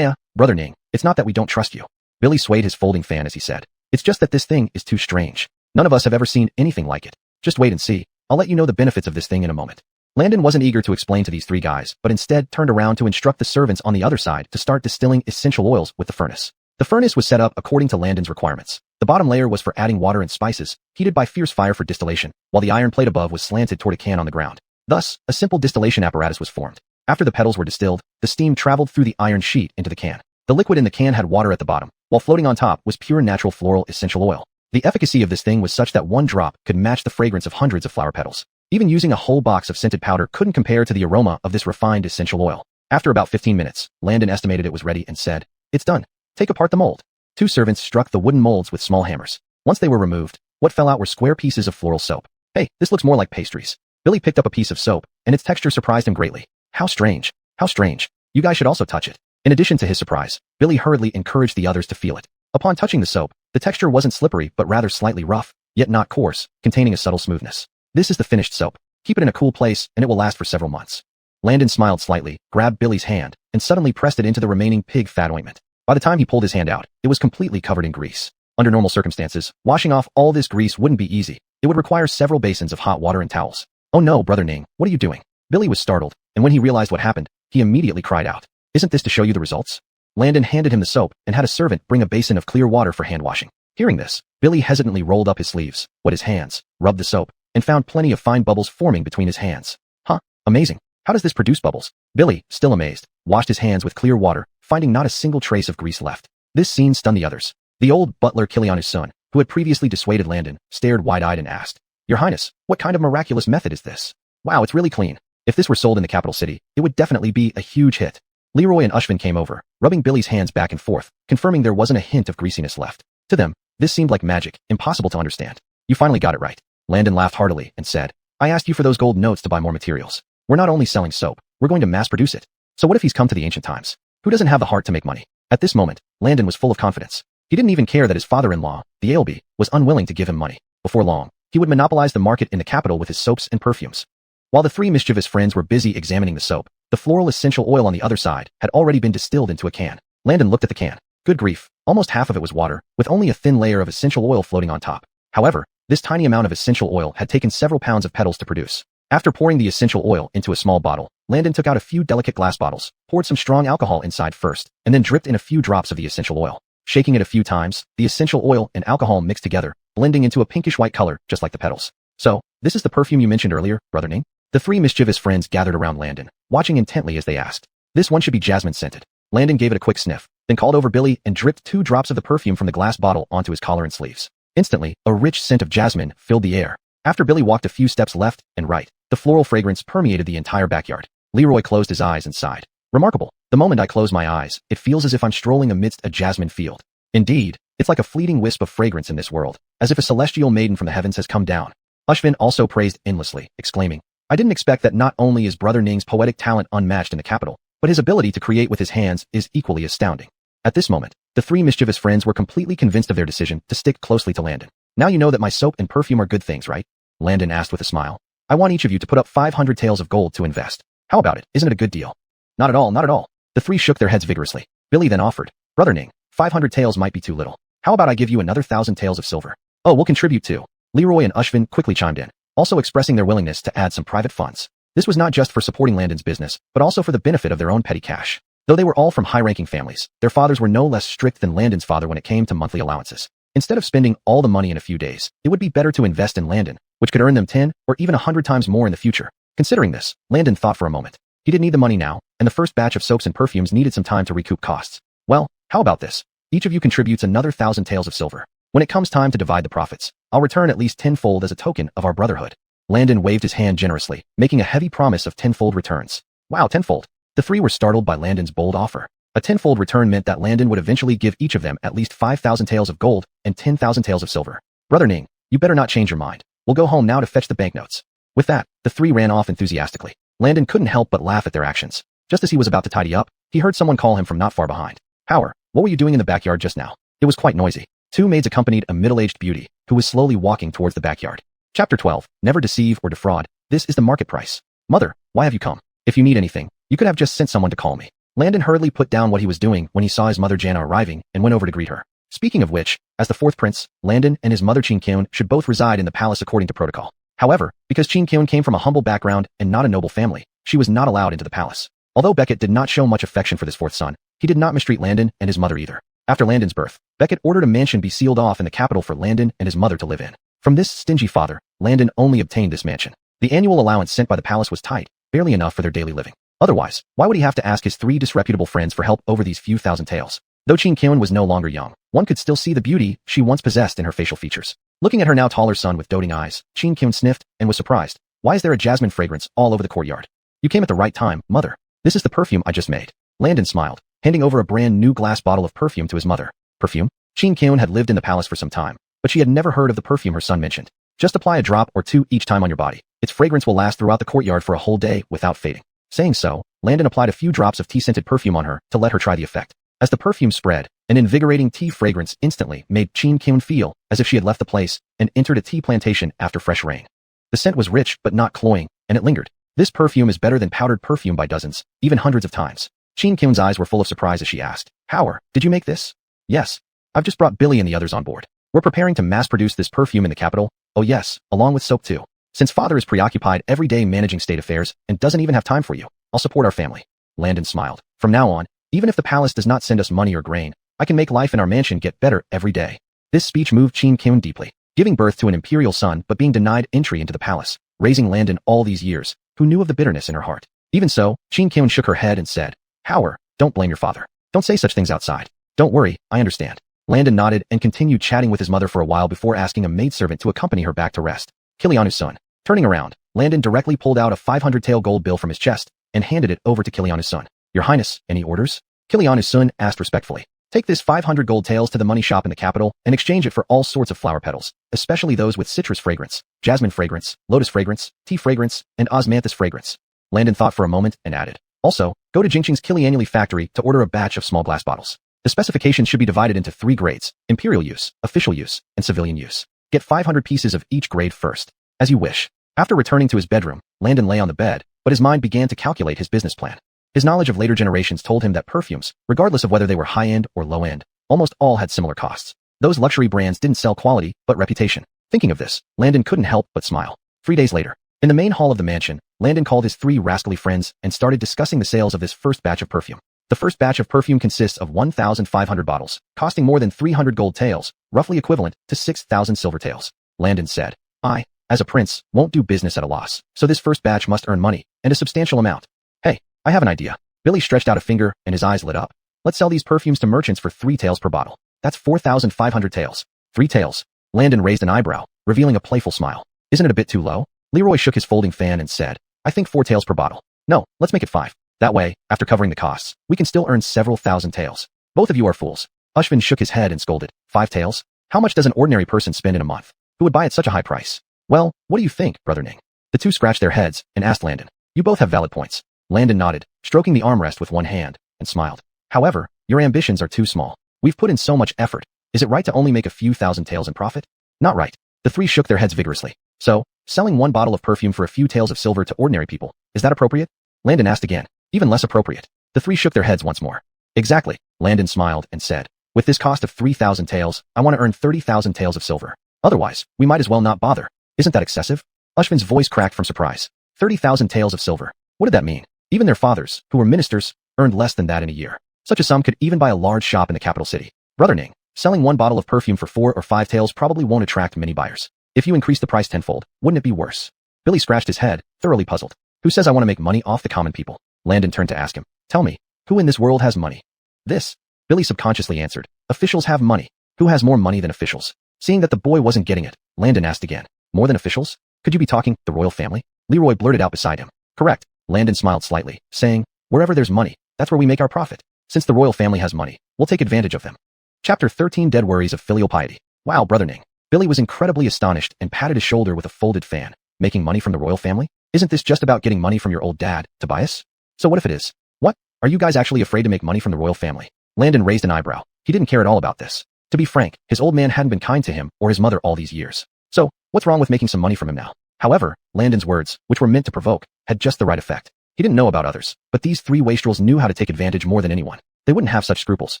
Brother Ning, it's not that we don't trust you." Billy swayed his folding fan as he said. "It's just that this thing is too strange. None of us have ever seen anything like it. Just wait and see. I'll let you know the benefits of this thing in a moment." Landon wasn't eager to explain to these 3 guys, but instead turned around to instruct the servants on the other side to start distilling essential oils with the furnace. The furnace was set up according to Landon's requirements. The bottom layer was for adding water and spices, heated by fierce fire for distillation, while the iron plate above was slanted toward a can on the ground. Thus, a simple distillation apparatus was formed. After the petals were distilled, the steam traveled through the iron sheet into the can. The liquid in the can had water at the bottom, while floating on top was pure natural floral essential oil. The efficacy of this thing was such that 1 drop could match the fragrance of hundreds of flower petals. Even using a whole box of scented powder couldn't compare to the aroma of this refined essential oil. After about 15 minutes, Landon estimated it was ready and said, "It's done. Take apart the mold." 2 servants struck the wooden molds with small hammers. Once they were removed, what fell out were square pieces of floral soap. "Hey, this looks more like pastries." Billy picked up a piece of soap, and its texture surprised him greatly. How strange. How strange. You guys should also touch it." In addition to his surprise, Billy hurriedly encouraged the others to feel it. Upon touching the soap, the texture wasn't slippery but rather slightly rough, yet not coarse, containing a subtle smoothness. "This is the finished soap. Keep it in a cool place and it will last for several months." Landon smiled slightly, grabbed Billy's hand, and suddenly pressed it into the remaining pig fat ointment. By the time he pulled his hand out, it was completely covered in grease. Under normal circumstances, washing off all this grease wouldn't be easy. It would require several basins of hot water and towels. "Oh no, Brother Ning, what are you doing?" Billy was startled, and when he realized what happened, he immediately cried out. "Isn't this to show you the results?" Landon handed him the soap and had a servant bring a basin of clear water for hand washing. Hearing this, Billy hesitantly rolled up his sleeves, wet his hands, rubbed the soap, and found plenty of fine bubbles forming between his hands. "Huh, amazing. How does this produce bubbles?" Billy, still amazed, washed his hands with clear water, finding not a single trace of grease left. This scene stunned the others. The old butler Kilianu's son, who had previously dissuaded Landon, stared wide-eyed and asked, "Your Highness, what kind of miraculous method is this? Wow, it's really clean. If this were sold in the capital city, it would definitely be a huge hit." Leroy and Ushvin came over, rubbing Billy's hands back and forth, confirming there wasn't a hint of greasiness left. To them, this seemed like magic, impossible to understand. "You finally got it right." Landon laughed heartily and said, "I asked you for those gold notes to buy more materials. We're not only selling soap, we're going to mass produce it. So what if he's come to the ancient times? Who doesn't have the heart to make money?" At this moment, Landon was full of confidence. He didn't even care that his father-in-law, the Ailby, was unwilling to give him money. Before long, he would monopolize the market in the capital with his soaps and perfumes. While the three mischievous friends were busy examining the soap, the floral essential oil on the other side had already been distilled into a can. Landon looked at the can. Good grief, almost half of it was water, with only a thin layer of essential oil floating on top. However, this tiny amount of essential oil had taken several pounds of petals to produce. After pouring the essential oil into a small bottle, Landon took out a few delicate glass bottles, poured some strong alcohol inside first, and then dripped in a few drops of the essential oil. Shaking it a few times, the essential oil and alcohol mixed together, blending into a pinkish-white color, just like the petals. "So, this is the perfume you mentioned earlier, Brother Ning?" The three mischievous friends gathered around Landon, watching intently as they asked. "This one should be jasmine-scented." Landon gave it a quick sniff, then called over Billy and dripped 2 drops of the perfume from the glass bottle onto his collar and sleeves. Instantly, a rich scent of jasmine filled the air. After Billy walked a few steps left and right, the floral fragrance permeated the entire backyard. Leroy closed his eyes and sighed. "Remarkable. The moment I close my eyes, it feels as if I'm strolling amidst a jasmine field. Indeed, it's like a fleeting wisp of fragrance in this world, as if a celestial maiden from the heavens has come down." Ushvin also praised endlessly, exclaiming, "I didn't expect that not only is Brother Ning's poetic talent unmatched in the capital, but his ability to create with his hands is equally astounding." At this moment, the three mischievous friends were completely convinced of their decision to stick closely to Landon. "Now you know that my soap and perfume are good things, right?" Landon asked with a smile. "I want each of you to put up 500 taels of gold to invest. How about it? Isn't it a good deal?" "Not at all, not at all." The three shook their heads vigorously. Billy then offered, "Brother Ning, 500 taels might be too little. How about I give you another 1,000 taels of silver?" "Oh, we'll contribute too." Leroy and Ushvin quickly chimed in, also expressing their willingness to add some private funds. This was not just for supporting Landon's business, but also for the benefit of their own petty cash. Though they were all from high-ranking families, their fathers were no less strict than Landon's father when it came to monthly allowances. Instead of spending all the money in a few days, it would be better to invest in Landon, which could earn them 10 or even 100 times more in the future. Considering this, Landon thought for a moment. He didn't need the money now, and the first batch of soaps and perfumes needed some time to recoup costs. "Well, how about this? Each of you contributes another 1,000 taels of silver. When it comes time to divide the profits, I'll return at least tenfold as a token of our brotherhood." Landon waved his hand generously, making a heavy promise of tenfold returns. Wow, tenfold. The three were startled by Landon's bold offer. A tenfold return meant that Landon would eventually give each of them at least 5,000 taels of gold and 10,000 taels of silver. "Brother Ning, you better not change your mind. We'll go home now to fetch the banknotes." With that, the three ran off enthusiastically. Landon couldn't help but laugh at their actions. Just as he was about to tidy up, he heard someone call him from not far behind. "Power, what were you doing in the backyard just now?" It was quite noisy. Two maids accompanied a middle-aged beauty, who was slowly walking towards the backyard. Chapter 12, Never Deceive or Defraud. This is the market price. "Mother, why have you come? If you need anything, you could have just sent someone to call me." Landon hurriedly put down what he was doing when he saw his mother Jana arriving and went over to greet her. Speaking of which, as the fourth prince, Landon and his mother Chin Kyun should both reside in the palace according to protocol. However, because Chin Kyun came from a humble background and not a noble family, she was not allowed into the palace. Although Beckett did not show much affection for this fourth son, he did not mistreat Landon and his mother either. After Landon's birth, Beckett ordered a mansion be sealed off in the capital for Landon and his mother to live in. From this stingy father, Landon only obtained this mansion. The annual allowance sent by the palace was tight, barely enough for their daily living. Otherwise, why would he have to ask his three disreputable friends for help over these few thousand taels? Though Chin Kyun was no longer young, one could still see the beauty she once possessed in her facial features. Looking at her now taller son with doting eyes, Chin Kyun sniffed and was surprised. "Why is there a jasmine fragrance all over the courtyard?" "You came at the right time, mother. This is the perfume I just made." Landon smiled, handing over a brand new glass bottle of perfume to his mother. Perfume? Chin Kyun had lived in the palace for some time, but she had never heard of the perfume her son mentioned. "Just apply a drop or two each time on your body. Its fragrance will last throughout the courtyard for a whole day without fading." Saying so, Landon applied a few drops of tea-scented perfume on her to let her try the effect. As the perfume spread, an invigorating tea fragrance instantly made Chin Kyun feel as if she had left the place and entered a tea plantation after fresh rain. The scent was rich but not cloying, and it lingered. This perfume is better than powdered perfume by dozens, even hundreds of times. Chin Kyun's eyes were full of surprise as she asked, "Howard, did you make this?" "Yes. I've just brought Billy and the others on board. We're preparing to mass-produce this perfume in the capital. Oh yes, along with soap too. Since father is preoccupied every day managing state affairs and doesn't even have time for you, I'll support our family." Landon smiled. "From now on, even if the palace does not send us money or grain, I can make life in our mansion get better every day." This speech moved Chin Kyun deeply. Giving birth to an imperial son but being denied entry into the palace, raising Landon all these years, who knew of the bitterness in her heart. Even so, Chin Kyun shook her head and said, "Howard, don't blame your father. Don't say such things outside. Don't worry, I understand. Landon nodded and continued chatting with his mother for a while before asking a maidservant to accompany her back to rest. Kilianu's son. Turning around, Landon directly pulled out a 500 tael gold bill from his chest and handed it over to Kilianu's son. Your Highness, any orders? Kilianu's son asked respectfully. Take this 500 gold taels to the money shop in the capital and exchange it for all sorts of flower petals, especially those with citrus fragrance, jasmine fragrance, lotus fragrance, tea fragrance, and osmanthus fragrance. Landon thought for a moment and added. Also, go to Jingqing's Kilianuli factory to order a batch of small glass bottles. The specifications should be divided into 3 grades, imperial use, official use, and civilian use. Get 500 pieces of each grade first. As you wish. After returning to his bedroom, Landon lay on the bed, but his mind began to calculate his business plan. His knowledge of later generations told him that perfumes, regardless of whether they were high-end or low-end, almost all had similar costs. Those luxury brands didn't sell quality, but reputation. Thinking of this, Landon couldn't help but smile. 3 days later, in the main hall of the mansion, Landon called his 3 rascally friends and started discussing the sales of this first batch of perfume. The first batch of perfume consists of 1,500 bottles, costing more than 300 gold taels, roughly equivalent to 6,000 silver taels. Landon said, I, as a prince, won't do business at a loss, so this first batch must earn money, and a substantial amount. Hey, I have an idea. Billy stretched out a finger and his eyes lit up. Let's sell these perfumes to merchants for 3 taels per bottle. That's 4,500 taels. 3 taels. Landon raised an eyebrow, revealing a playful smile. Isn't it a bit too low? Leroy shook his folding fan and said, I think 4 taels per bottle. No, let's make it 5. That way, after covering the costs, we can still earn several thousand taels. Both of you are fools. Ushvin shook his head and scolded. 5 taels? How much does an ordinary person spend in a month? Who would buy at such a high price? Well, what do you think, Brother Ning? The 2 scratched their heads and asked Landon. You both have valid points. Landon nodded, stroking the armrest with one hand, and smiled. However, your ambitions are too small. We've put in so much effort. Is it right to only make a few thousand taels in profit? Not right. The 3 shook their heads vigorously. So, selling 1 bottle of perfume for a few taels of silver to ordinary people, is that appropriate? Landon asked again. Even less appropriate. The 3 shook their heads once more. Exactly. Landon smiled and said. With this cost of 3,000 taels, I want to earn 30,000 taels of silver. Otherwise, we might as well not bother. Isn't that excessive? Ushvin's voice cracked from surprise. 30,000 taels of silver. What did that mean? Even their fathers, who were ministers, earned less than that in a year. Such a sum could even buy a large shop in the capital city. Brother Ning, selling 1 bottle of perfume for 4 or 5 taels probably won't attract many buyers. If you increase the price tenfold, wouldn't it be worse? Billy scratched his head, thoroughly puzzled. Who says I want to make money off the common people? Landon turned to ask him. Tell me, who in this world has money? This. Billy subconsciously answered. Officials have money. Who has more money than officials? Seeing that the boy wasn't getting it, Landon asked again. More than officials? Could you be talking the royal family? Leroy blurted out beside him. Correct. Landon smiled slightly, saying, wherever there's money, that's where we make our profit. Since the royal family has money, we'll take advantage of them. Chapter 13 Dead Worries of Filial Piety. Wow, Brother Ning. Billy was incredibly astonished and patted his shoulder with a folded fan. Making money from the royal family? Isn't this just about getting money from your old dad, Tobias? So what if it is? What? Are you guys actually afraid to make money from the royal family? Landon raised an eyebrow. He didn't care at all about this. To be frank, his old man hadn't been kind to him or his mother all these years. So, what's wrong with making some money from him now? However, Landon's words, which were meant to provoke, had just the right effect. He didn't know about others, but these 3 wastrels knew how to take advantage more than anyone. They wouldn't have such scruples.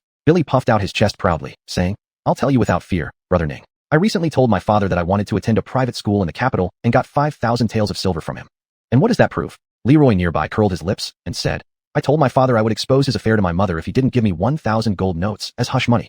Billy puffed out his chest proudly, saying, I'll tell you without fear, Brother Ning. I recently told my father that I wanted to attend a private school in the capital and got 5,000 taels of silver from him. And what does that prove? Leroy nearby curled his lips and said, I told my father I would expose his affair to my mother if he didn't give me 1,000 gold notes as hush money.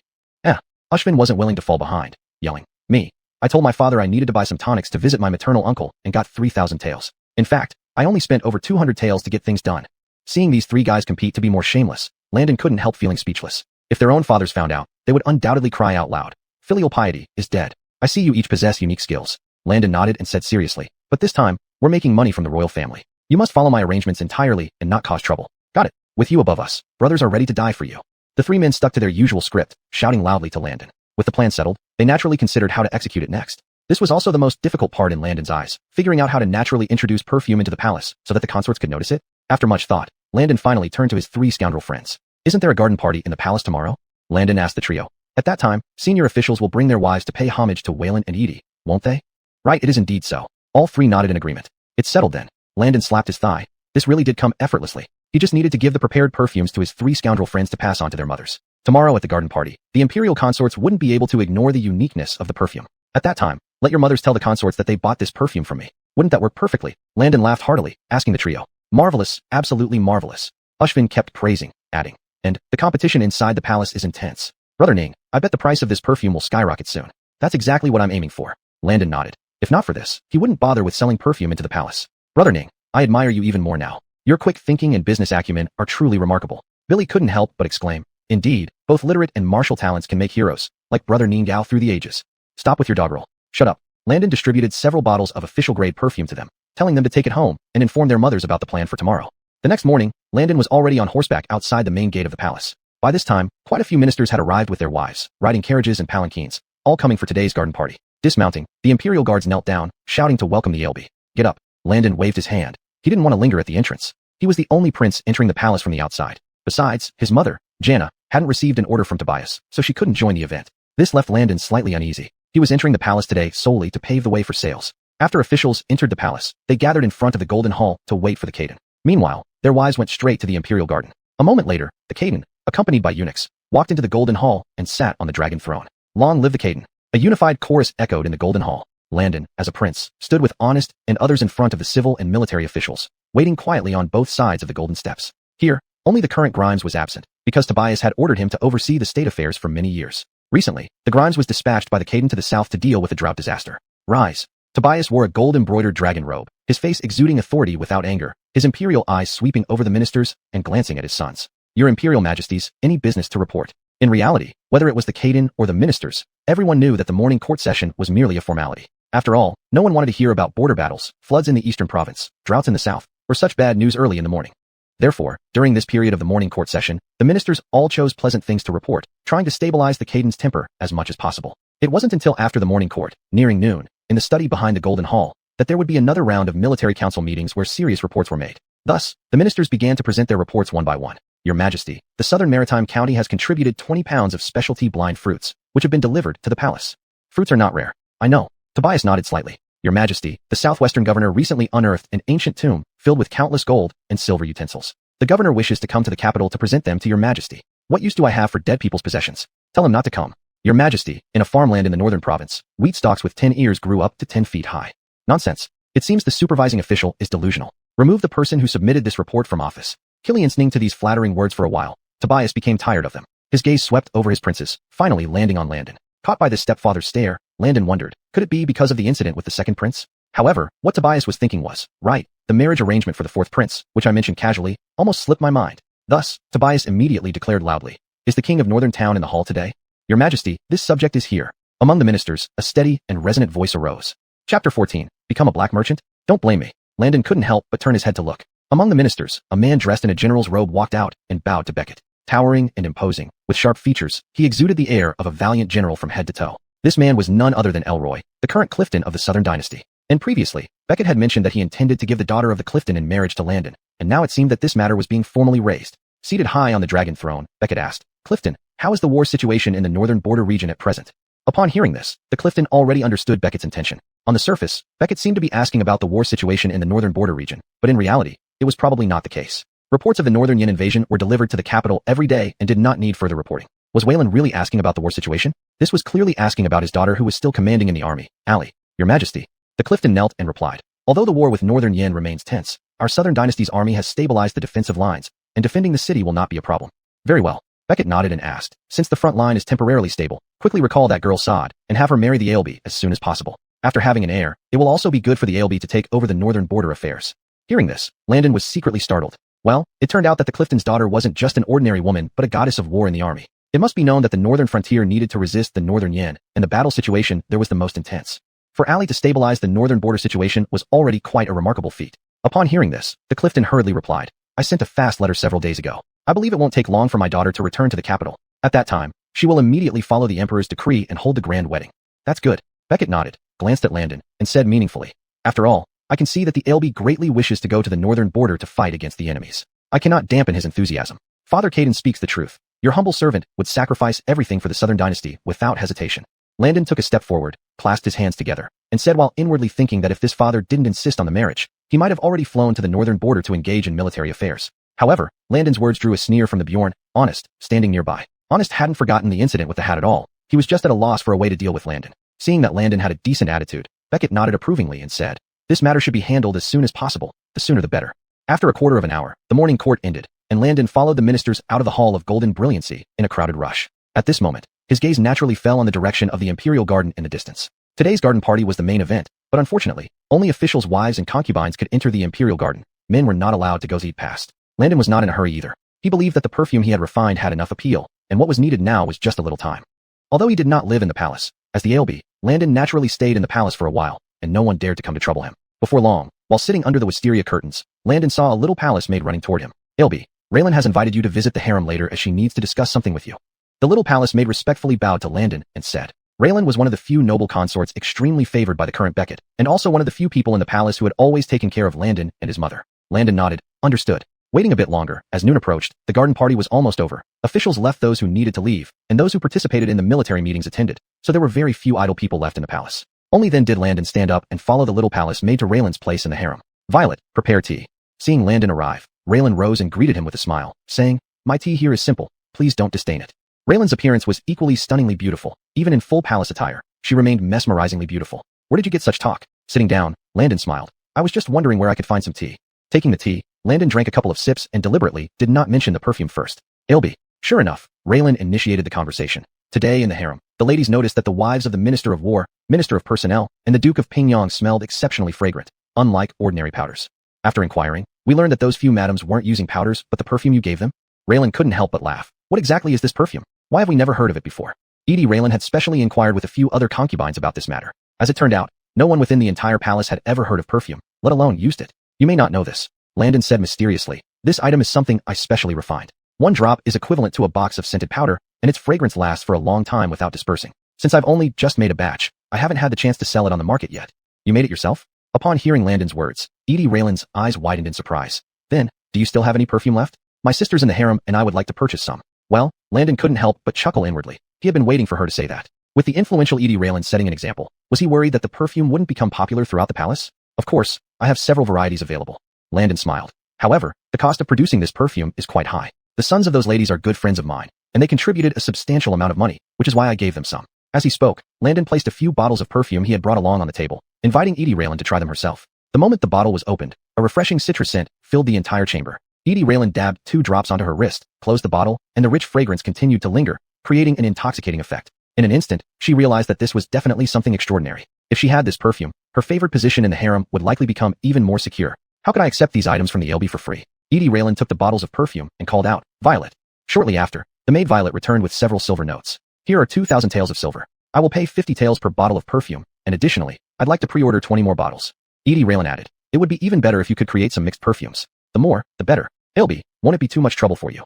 Ushvin wasn't willing to fall behind, yelling, Me. I told my father I needed to buy some tonics to visit my maternal uncle and got 3,000 taels. In fact, I only spent over 200 taels to get things done. Seeing these 3 guys compete to be more shameless, Landon couldn't help feeling speechless. If their own fathers found out, they would undoubtedly cry out loud. Filial piety is dead. I see you each possess unique skills. Landon nodded and said seriously, but this time, we're making money from the royal family. You must follow my arrangements entirely and not cause trouble. Got it. With you above us, brothers are ready to die for you. The 3 men stuck to their usual script, shouting loudly to Landon. With the plan settled, they naturally considered how to execute it next. This was also the most difficult part in Landon's eyes, figuring out how to naturally introduce perfume into the palace so that the consorts could notice it. After much thought, Landon finally turned to his 3 scoundrel friends. Isn't there a garden party in the palace tomorrow? Landon asked the trio. At that time, senior officials will bring their wives to pay homage to Wayland and Edie, won't they? Right, it is indeed so. All 3 nodded in agreement. It's settled then. Landon slapped his thigh. This really did come effortlessly. He just needed to give the prepared perfumes to his 3 scoundrel friends to pass on to their mothers. Tomorrow at the garden party, the imperial consorts wouldn't be able to ignore the uniqueness of the perfume. At that time, let your mothers tell the consorts that they bought this perfume from me. Wouldn't that work perfectly? Landon laughed heartily, asking the trio. Marvelous, absolutely marvelous. Ushvin kept praising, adding. And the competition inside the palace is intense. Brother Ning, I bet the price of this perfume will skyrocket soon. That's exactly what I'm aiming for. Landon nodded. If not for this, he wouldn't bother with selling perfume into the palace. Brother Ning, I admire you even more now. Your quick thinking and business acumen are truly remarkable. Billy couldn't help but exclaim. Indeed, both literate and martial talents can make heroes, like Brother Niangao through the ages. Stop with your doggerel. Shut up. Landon distributed several bottles of official-grade perfume to them, telling them to take it home and inform their mothers about the plan for tomorrow. The next morning, Landon was already on horseback outside the main gate of the palace. By this time, quite a few ministers had arrived with their wives, riding carriages and palanquins, all coming for today's garden party. Dismounting, the imperial guards knelt down, shouting to welcome the LB. Get up. Landon waved his hand. He didn't want to linger at the entrance. He was the only prince entering the palace from the outside. Besides, his mother, Jana, hadn't received an order from Tobias, so she couldn't join the event. This left Landon slightly uneasy. He was entering the palace today solely to pave the way for sales. After officials entered the palace, they gathered in front of the Golden Hall to wait for the Caden. Meanwhile, their wives went straight to the imperial garden. A moment later, the Caden, accompanied by eunuchs, walked into the Golden Hall and sat on the dragon throne. Long live the Caden! A unified chorus echoed in the Golden Hall. Landon, as a prince, stood with Honest and others in front of the civil and military officials, waiting quietly on both sides of the golden steps. Here, only the current Grimes was absent, because Tobias had ordered him to oversee the state affairs for many years. Recently, the Grimes was dispatched by the Caden to the south to deal with a drought disaster. Rise. Tobias wore a gold-embroidered dragon robe, his face exuding authority without anger, his imperial eyes sweeping over the ministers and glancing at his sons. Your imperial majesties, any business to report? In reality, whether it was the Caden or the ministers, everyone knew that the morning court session was merely a formality. After all, no one wanted to hear about border battles, floods in the eastern province, droughts in the south, or such bad news early in the morning. Therefore, during this period of the morning court session, the ministers all chose pleasant things to report, trying to stabilize the Caden's temper as much as possible. It wasn't until after the morning court, nearing noon, in the study behind the Golden Hall, that there would be another round of military council meetings where serious reports were made. Thus, the ministers began to present their reports one by one. Your Majesty, the Southern Maritime County has contributed 20 pounds of specialty blind fruits, which have been delivered to the palace. Fruits are not rare. I know. Tobias nodded slightly. Your Majesty, the Southwestern Governor recently unearthed an ancient tomb filled with countless gold and silver utensils. The Governor wishes to come to the capital to present them to Your Majesty. What use do I have for dead people's possessions? Tell him not to come. Your Majesty, in a farmland in the northern province, wheat stalks with 10 ears grew up to 10 feet high. Nonsense. It seems the supervising official is delusional. Remove the person who submitted this report from office. Listening to these flattering words for a while, Tobias became tired of them. His gaze swept over his princes, finally landing on Landon. Caught by this stepfather's stare, Landon wondered, could it be because of the incident with the second prince? However, what Tobias was thinking was, right, the marriage arrangement for the fourth prince, which I mentioned casually, almost slipped my mind. Thus, Tobias immediately declared loudly, is the king of Northern Town in the hall today? Your Majesty, this subject is here. Among the ministers, a steady and resonant voice arose. Chapter 14, Become a Black Merchant? Don't blame me. Landon couldn't help but turn his head to look. Among the ministers, a man dressed in a general's robe walked out and bowed to Beckett. Towering and imposing, with sharp features, he exuded the air of a valiant general from head to toe. This man was none other than Elroy, the current Clifton of the Southern Dynasty. And previously, Beckett had mentioned that he intended to give the daughter of the Clifton in marriage to Landon, and now it seemed that this matter was being formally raised. Seated high on the dragon throne, Beckett asked, Clifton, how is the war situation in the northern border region at present? Upon hearing this, the Clifton already understood Beckett's intention. On the surface, Beckett seemed to be asking about the war situation in the northern border region, but in reality, it was probably not the case. Reports of the Northern Yin invasion were delivered to the capital every day and did not need further reporting. Was Wayland really asking about the war situation? This was clearly asking about his daughter who was still commanding in the army. Allie, Your Majesty. The Clifton knelt and replied. Although the war with Northern Yin remains tense, our Southern Dynasty's army has stabilized the defensive lines, and defending the city will not be a problem. Very well. Beckett nodded and asked, since the front line is temporarily stable, quickly recall that girl Sod, and have her marry the ALB as soon as possible. After having an heir, it will also be good for the ALB to take over the northern border affairs. Hearing this, Landon was secretly startled. Well, it turned out that the Clifton's daughter wasn't just an ordinary woman but a goddess of war in the army. It must be known that the northern frontier needed to resist the Northern Yin, and the battle situation there was the most intense. For Allie to stabilize the northern border situation was already quite a remarkable feat. Upon hearing this, the Clifton hurriedly replied, I sent a fast letter several days ago. I believe it won't take long for my daughter to return to the capital. At that time, she will immediately follow the Emperor's decree and hold the grand wedding. That's good. Beckett nodded, glanced at Landon, and said meaningfully, after all, I can see that the ALB greatly wishes to go to the northern border to fight against the enemies. I cannot dampen his enthusiasm. Father Caden speaks the truth. Your humble servant would sacrifice everything for the Southern Dynasty without hesitation. Landon took a step forward, clasped his hands together, and said while inwardly thinking that if this father didn't insist on the marriage, he might have already flown to the northern border to engage in military affairs. However, Landon's words drew a sneer from the Bjorn, Honest, standing nearby. Honest hadn't forgotten the incident with the hat at all. He was just at a loss for a way to deal with Landon. Seeing that Landon had a decent attitude, Beckett nodded approvingly and said, this matter should be handled as soon as possible, the sooner the better. After a quarter of an hour, the morning court ended, and Landon followed the ministers out of the Hall of Golden Brilliancy in a crowded rush. At this moment, his gaze naturally fell on the direction of the Imperial Garden in the distance. Today's garden party was the main event, but unfortunately, only officials' wives and concubines could enter the Imperial Garden. Men were not allowed to go past. Landon was not in a hurry either. He believed that the perfume he had refined had enough appeal, and what was needed now was just a little time. Although he did not live in the palace, as the ALB, Landon naturally stayed in the palace for a while, and no one dared to come to trouble him. Before long, while sitting under the wisteria curtains, Landon saw a little palace maid running toward him. ALB, Raylan has invited you to visit the harem later as she needs to discuss something with you. The little palace maid respectfully bowed to Landon and said. Raylan was one of the few noble consorts extremely favored by the current Beckett, and also one of the few people in the palace who had always taken care of Landon and his mother. Landon nodded, understood. Waiting a bit longer, as noon approached, the garden party was almost over. Officials left those who needed to leave, and those who participated in the military meetings attended, so there were very few idle people left in the palace. Only then did Landon stand up and follow the little palace maid to Raylan's place in the harem. Violet, prepare tea. Seeing Landon arrive, Raylan rose and greeted him with a smile, saying, my tea here is simple, please don't disdain it. Raylan's appearance was equally stunningly beautiful, even in full palace attire. She remained mesmerizingly beautiful. Where did you get such talk? Sitting down, Landon smiled. I was just wondering where I could find some tea. Taking the tea, Landon drank a couple of sips and deliberately did not mention the perfume first. ALB. Sure enough, Raylan initiated the conversation. Today in the harem, the ladies noticed that the wives of the Minister of War, Minister of Personnel, and the Duke of Pingyang smelled exceptionally fragrant, unlike ordinary powders. After inquiring, we learned that those few madams weren't using powders but the perfume you gave them. Raylan couldn't help but laugh. What exactly is this perfume? Why have we never heard of it before? Edie Raylan had specially inquired with a few other concubines about this matter. As it turned out, no one within the entire palace had ever heard of perfume, let alone used it. You may not know this, Landon said mysteriously. This item is something I specially refined. 1 drop is equivalent to a box of scented powder, and its fragrance lasts for a long time without dispersing. Since I've only just made a batch, I haven't had the chance to sell it on the market yet. You made it yourself? Upon hearing Landon's words, Edie Raylan's eyes widened in surprise. Then, do you still have any perfume left? My sister's in the harem and I would like to purchase some. Well, Landon couldn't help but chuckle inwardly. He had been waiting for her to say that. With the influential Edie Raylan setting an example, was he worried that the perfume wouldn't become popular throughout the palace? Of course, I have several varieties available. Landon smiled. However, the cost of producing this perfume is quite high. The sons of those ladies are good friends of mine, and they contributed a substantial amount of money, which is why I gave them some. As he spoke, Landon placed a few bottles of perfume he had brought along on the table, inviting Edie Raylan to try them herself. The moment the bottle was opened, a refreshing citrus scent filled the entire chamber. Edie Raylan dabbed 2 drops onto her wrist, closed the bottle, and the rich fragrance continued to linger, creating an intoxicating effect. In an instant, she realized that this was definitely something extraordinary. If she had this perfume, her favored position in the harem would likely become even more secure. How could I accept these items from the ALB for free? Edie Raylan took the bottles of perfume and called out, Violet. Shortly after, the maid Violet returned with several silver notes. Here are 2,000 taels of silver. I will pay 50 taels per bottle of perfume, and additionally, I'd like to pre-order 20 more bottles. Edie Raylan added, it would be even better if you could create some mixed perfumes. The more, the better. ALB, won't it be too much trouble for you?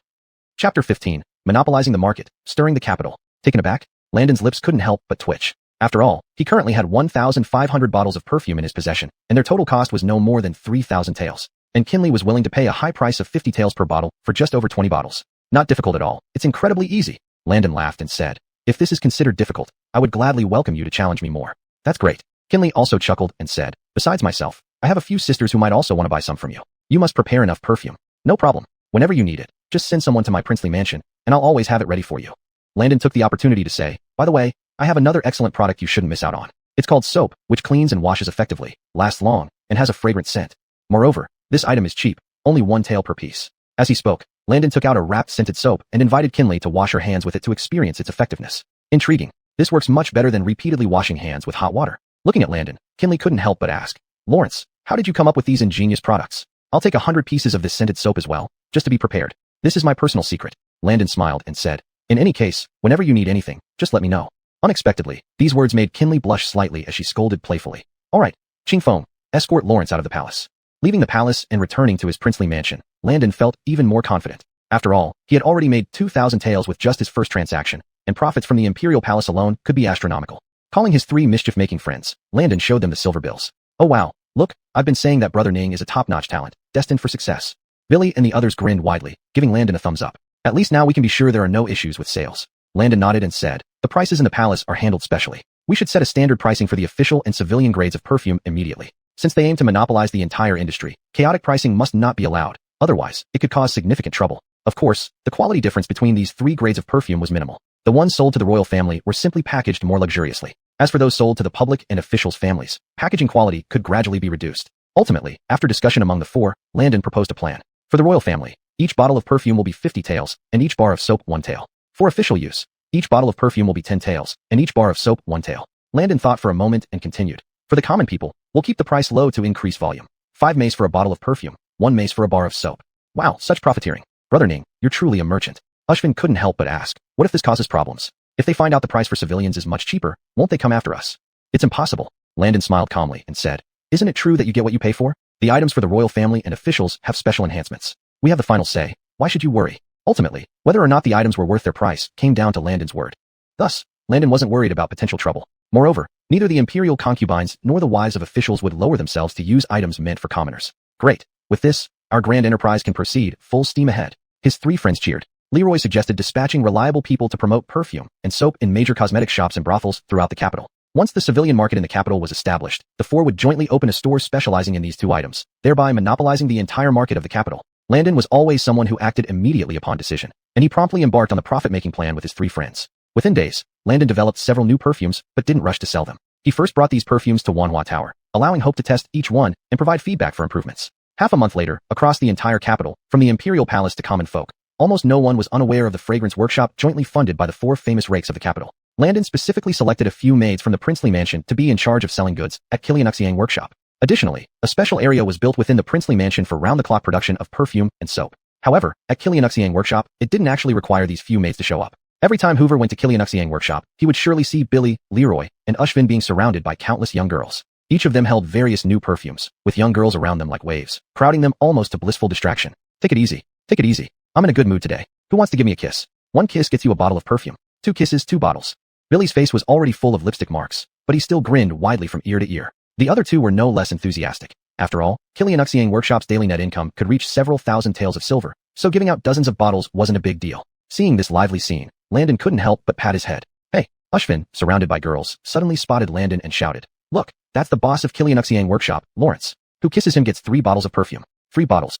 Chapter 15, Monopolizing the Market, Stirring the Capital. Taken aback, Landon's lips couldn't help but twitch. After all, he currently had 1,500 bottles of perfume in his possession, and their total cost was no more than 3,000 taels. And Kinley was willing to pay a high price of 50 taels per bottle for just over 20 bottles. Not difficult at all. It's incredibly easy. Landon laughed and said, if this is considered difficult, I would gladly welcome you to challenge me more. That's great. Kinley also chuckled and said, besides myself, I have a few sisters who might also want to buy some from you. You must prepare enough perfume. No problem. Whenever you need it, just send someone to my princely mansion, and I'll always have it ready for you. Landon took the opportunity to say, by the way, I have another excellent product you shouldn't miss out on. It's called soap, which cleans and washes effectively, lasts long, and has a fragrant scent. Moreover, this item is cheap, only 1 tael per piece. As he spoke, Landon took out a wrapped scented soap and invited Kinley to wash her hands with it to experience its effectiveness. Intriguing. This works much better than repeatedly washing hands with hot water. Looking at Landon, Kinley couldn't help but ask, Lawrence, how did you come up with these ingenious products? I'll take 100 pieces of this scented soap as well, just to be prepared. This is my personal secret. Landon smiled and said, in any case, whenever you need anything, just let me know. Unexpectedly, these words made Kinley blush slightly as she scolded playfully. All right, Ching Feng, escort Lawrence out of the palace. Leaving the palace and returning to his princely mansion, Landon felt even more confident. After all, he had already made 2,000 taels with just his first transaction, and profits from the imperial palace alone could be astronomical. Calling his 3 mischief-making friends, Landon showed them the silver bills. Oh wow, look, I've been saying that Brother Ning is a top-notch talent, destined for success. Billy and the others grinned widely, giving Landon a thumbs up. At least now we can be sure there are no issues with sales. Landon nodded and said, the prices in the palace are handled specially. We should set a standard pricing for the official and civilian grades of perfume immediately. Since they aim to monopolize the entire industry, chaotic pricing must not be allowed. Otherwise, it could cause significant trouble. Of course, the quality difference between these 3 grades of perfume was minimal. The ones sold to the royal family were simply packaged more luxuriously. As for those sold to the public and officials' families, packaging quality could gradually be reduced. Ultimately, after discussion among the 4, Landon proposed a plan. For the royal family, each bottle of perfume will be 50 taels, and each bar of soap 1 tael. For official use, each bottle of perfume will be 10 taels, and each bar of soap 1 tael. Landon thought for a moment and continued. For the common people, we'll keep the price low to increase volume. 5 mace for a bottle of perfume, 1 mace for a bar of soap. Wow, such profiteering. Brother Ning, you're truly a merchant. Ushvin couldn't help but ask, What if this causes problems? If they find out the price for civilians is much cheaper, won't they come after us? It's impossible. Landon smiled calmly and said, isn't it true that you get what you pay for? The items for the royal family and officials have special enhancements. We have the final say. Why should you worry? Ultimately, whether or not the items were worth their price came down to Landon's word. Thus, Landon wasn't worried about potential trouble. Moreover, neither the imperial concubines nor the wives of officials would lower themselves to use items meant for commoners. Great. With this, our grand enterprise can proceed full steam ahead. His three friends cheered. Leroy suggested dispatching reliable people to promote perfume and soap in major cosmetic shops and brothels throughout the capital. Once the civilian market in the capital was established, the four would jointly open a store specializing in these two items, thereby monopolizing the entire market of the capital. Landon was always someone who acted immediately upon decision, and he promptly embarked on the profit-making plan with his three friends. Within days, Landon developed several new perfumes but didn't rush to sell them. He first brought these perfumes to Wanhua Tower, allowing Hope to test each one and provide feedback for improvements. Half a month later, across the entire capital, from the imperial palace to common folk, almost no one was unaware of the fragrance workshop jointly funded by the four famous rakes of the capital. Landon specifically selected a few maids from the princely mansion to be in charge of selling goods at Killianuxiang workshop. Additionally, a special area was built within the princely mansion for round-the-clock production of perfume and soap. However, at Killianuxiang workshop, it didn't actually require these few maids to show up. Every time Hoover went to Killianuxiang workshop, he would surely see Billy, Leroy, and Ushvin being surrounded by countless young girls. Each of them held various new perfumes, with young girls around them like waves, crowding them almost to blissful distraction. Take it easy. Take it easy. I'm in a good mood today. Who wants to give me a kiss? One kiss gets you a bottle of perfume. 2 kisses, 2 bottles. Billy's face was already full of lipstick marks, but he still grinned widely from ear to ear. The other two were no less enthusiastic. After all, Killianuxiang workshop's daily net income could reach several thousand taels of silver, so giving out dozens of bottles wasn't a big deal. Seeing this lively scene, Landon couldn't help but pat his head. Hey, Ushvin, surrounded by girls, suddenly spotted Landon and shouted, look, that's the boss of Killianuxiang workshop, Lawrence. Who kisses him gets 3 bottles of perfume. 3 bottles.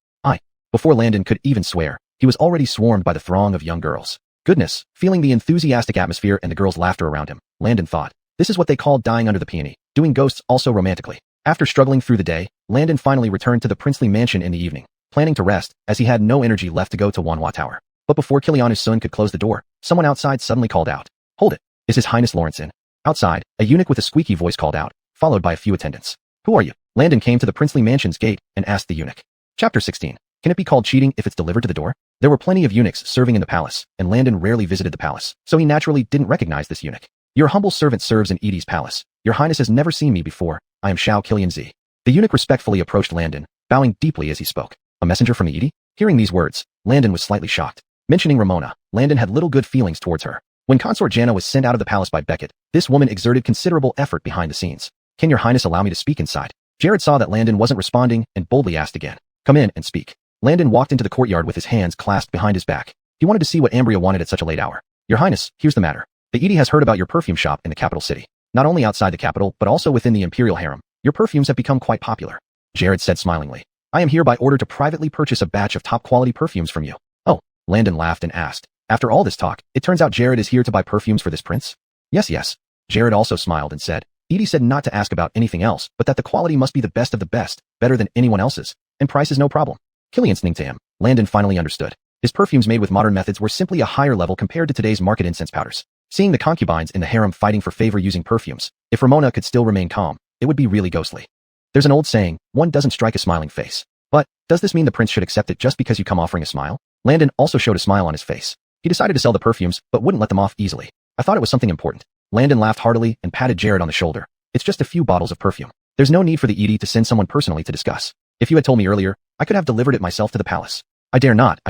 Before Landon could even swear, he was already swarmed by the throng of young girls. Goodness, feeling the enthusiastic atmosphere and the girls' laughter around him, Landon thought, this is what they call dying under the peony, doing ghosts also romantically. After struggling through the day, Landon finally returned to the princely mansion in the evening, planning to rest, as he had no energy left to go to Wanhua Tower. But before Killianu's could close the door, someone outside suddenly called out, hold it, is His Highness Lawrence in? Outside, a eunuch with a squeaky voice called out, followed by a few attendants. Who are you? Landon came to the princely mansion's gate and asked the eunuch. Chapter 16. Can it be called cheating if it's delivered to the door? There were plenty of eunuchs serving in the palace, and Landon rarely visited the palace, so he naturally didn't recognize this eunuch. Your humble servant serves in Edie's palace. Your Highness has never seen me before. I am Shao Killian-zi. The eunuch respectfully approached Landon, bowing deeply as he spoke. A messenger from Edie? Hearing these words, Landon was slightly shocked. Mentioning Ramona, Landon had little good feelings towards her. When consort Jana was sent out of the palace by Beckett, this woman exerted considerable effort behind the scenes. Can your Highness allow me to speak inside? Jared saw that Landon wasn't responding and boldly asked again. Come in and speak. Landon walked into the courtyard with his hands clasped behind his back. He wanted to see what Ambria wanted at such a late hour. Your Highness, here's the matter. The Edie has heard about your perfume shop in the capital city. Not only outside the capital, but also within the imperial harem. Your perfumes have become quite popular. Jared said smilingly. I am hereby ordered to privately purchase a batch of top-quality perfumes from you. Oh, Landon laughed and asked. After all this talk, it turns out Jared is here to buy perfumes for this prince? Yes. Jared also smiled and said, Edie said not to ask about anything else, but that the quality must be the best of the best, better than anyone else's, and price is no problem. Killian listening to him, Landon finally understood. His perfumes made with modern methods were simply a higher level compared to today's market incense powders. Seeing the concubines in the harem fighting for favor using perfumes, if Ramona could still remain calm, it would be really ghostly. There's an old saying, one doesn't strike a smiling face. But, does this mean the prince should accept it just because you come offering a smile? Landon also showed a smile on his face. He decided to sell the perfumes, but wouldn't let them off easily. I thought it was something important. Landon laughed heartily and patted Jared on the shoulder. It's just a few bottles of perfume. There's no need for the Edie to send someone personally to discuss. If you had told me earlier, I could have delivered it myself to the palace. I dare not.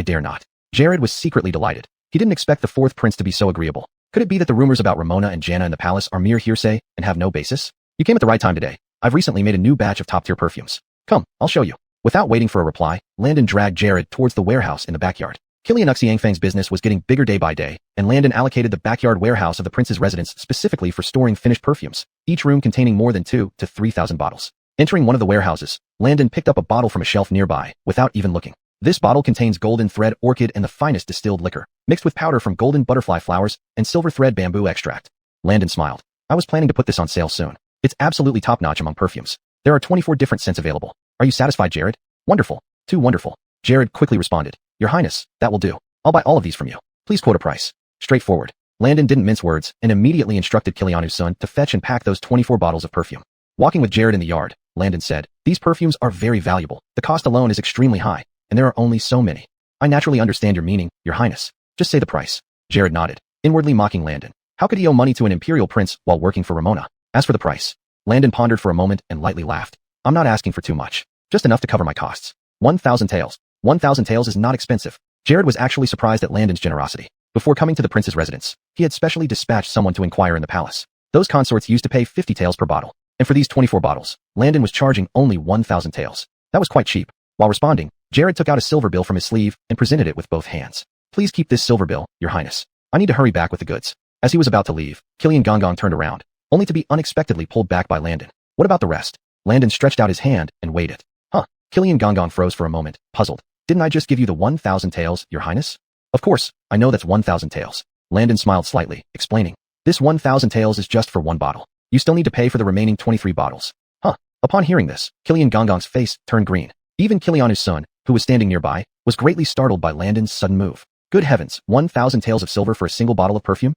Jared was secretly delighted. He didn't expect the fourth prince to be so agreeable. Could it be that the rumors about Ramona and Jana in the palace are mere hearsay and have no basis? You came at the right time today. I've recently made a new batch of top-tier perfumes. Come, I'll show you. Without waiting for a reply, Landon dragged Jared towards the warehouse in the backyard. Killianuxiangfang's business was getting bigger day by day, and Landon allocated the backyard warehouse of the prince's residence specifically for storing finished perfumes, each room containing more than 2,000 to 3,000 bottles. Entering one of the warehouses, Landon picked up a bottle from a shelf nearby, without even looking. This bottle contains golden thread orchid and the finest distilled liquor, mixed with powder from golden butterfly flowers and silver thread bamboo extract. Landon smiled. I was planning to put this on sale soon. It's absolutely top-notch among perfumes. There are 24 different scents available. Are you satisfied, Jared? Wonderful. Too wonderful. Jared quickly responded. Your Highness, that will do. I'll buy all of these from you. Please quote a price. Straightforward. Landon didn't mince words and immediately instructed Killianu's son to fetch and pack those 24 bottles of perfume. Walking with Jared in the yard, Landon said, these perfumes are very valuable. The cost alone is extremely high, and there are only so many. I naturally understand your meaning, Your Highness. Just say the price. Jared nodded. inwardly mocking Landon. How could he owe money to an imperial prince while working for Ramona? As for the price, Landon pondered for a moment and lightly laughed. I'm not asking for too much. Just enough to cover my costs. 1,000 taels. 1,000 taels is not expensive. Jared was actually surprised at Landon's generosity. Before coming to the prince's residence, he had specially dispatched someone to inquire in the palace. Those consorts used to pay 50 taels per bottle, and for these 24 bottles, Landon was charging only 1,000 taels. That was quite cheap. While responding, Jared took out a silver bill from his sleeve and presented it with both hands. Please keep this silver bill, Your Highness. I need to hurry back with the goods. As he was about to leave, Killian Gongong turned around, only to be unexpectedly pulled back by Landon. What about the rest? Landon stretched out his hand and weighed it. Huh. Killian Gongong froze for a moment, puzzled. Didn't I just give you the 1,000 taels, Your Highness? Of course, I know that's 1,000 taels. Landon smiled slightly, explaining. This 1,000 taels is just for one bottle. You still need to pay for the remaining 23 bottles. Huh. Upon hearing this, Killian Gongong's face turned green. Even Kilianu's son, who was standing nearby, was greatly startled by Landon's sudden move. Good heavens, 1,000 taels of silver for a single bottle of perfume?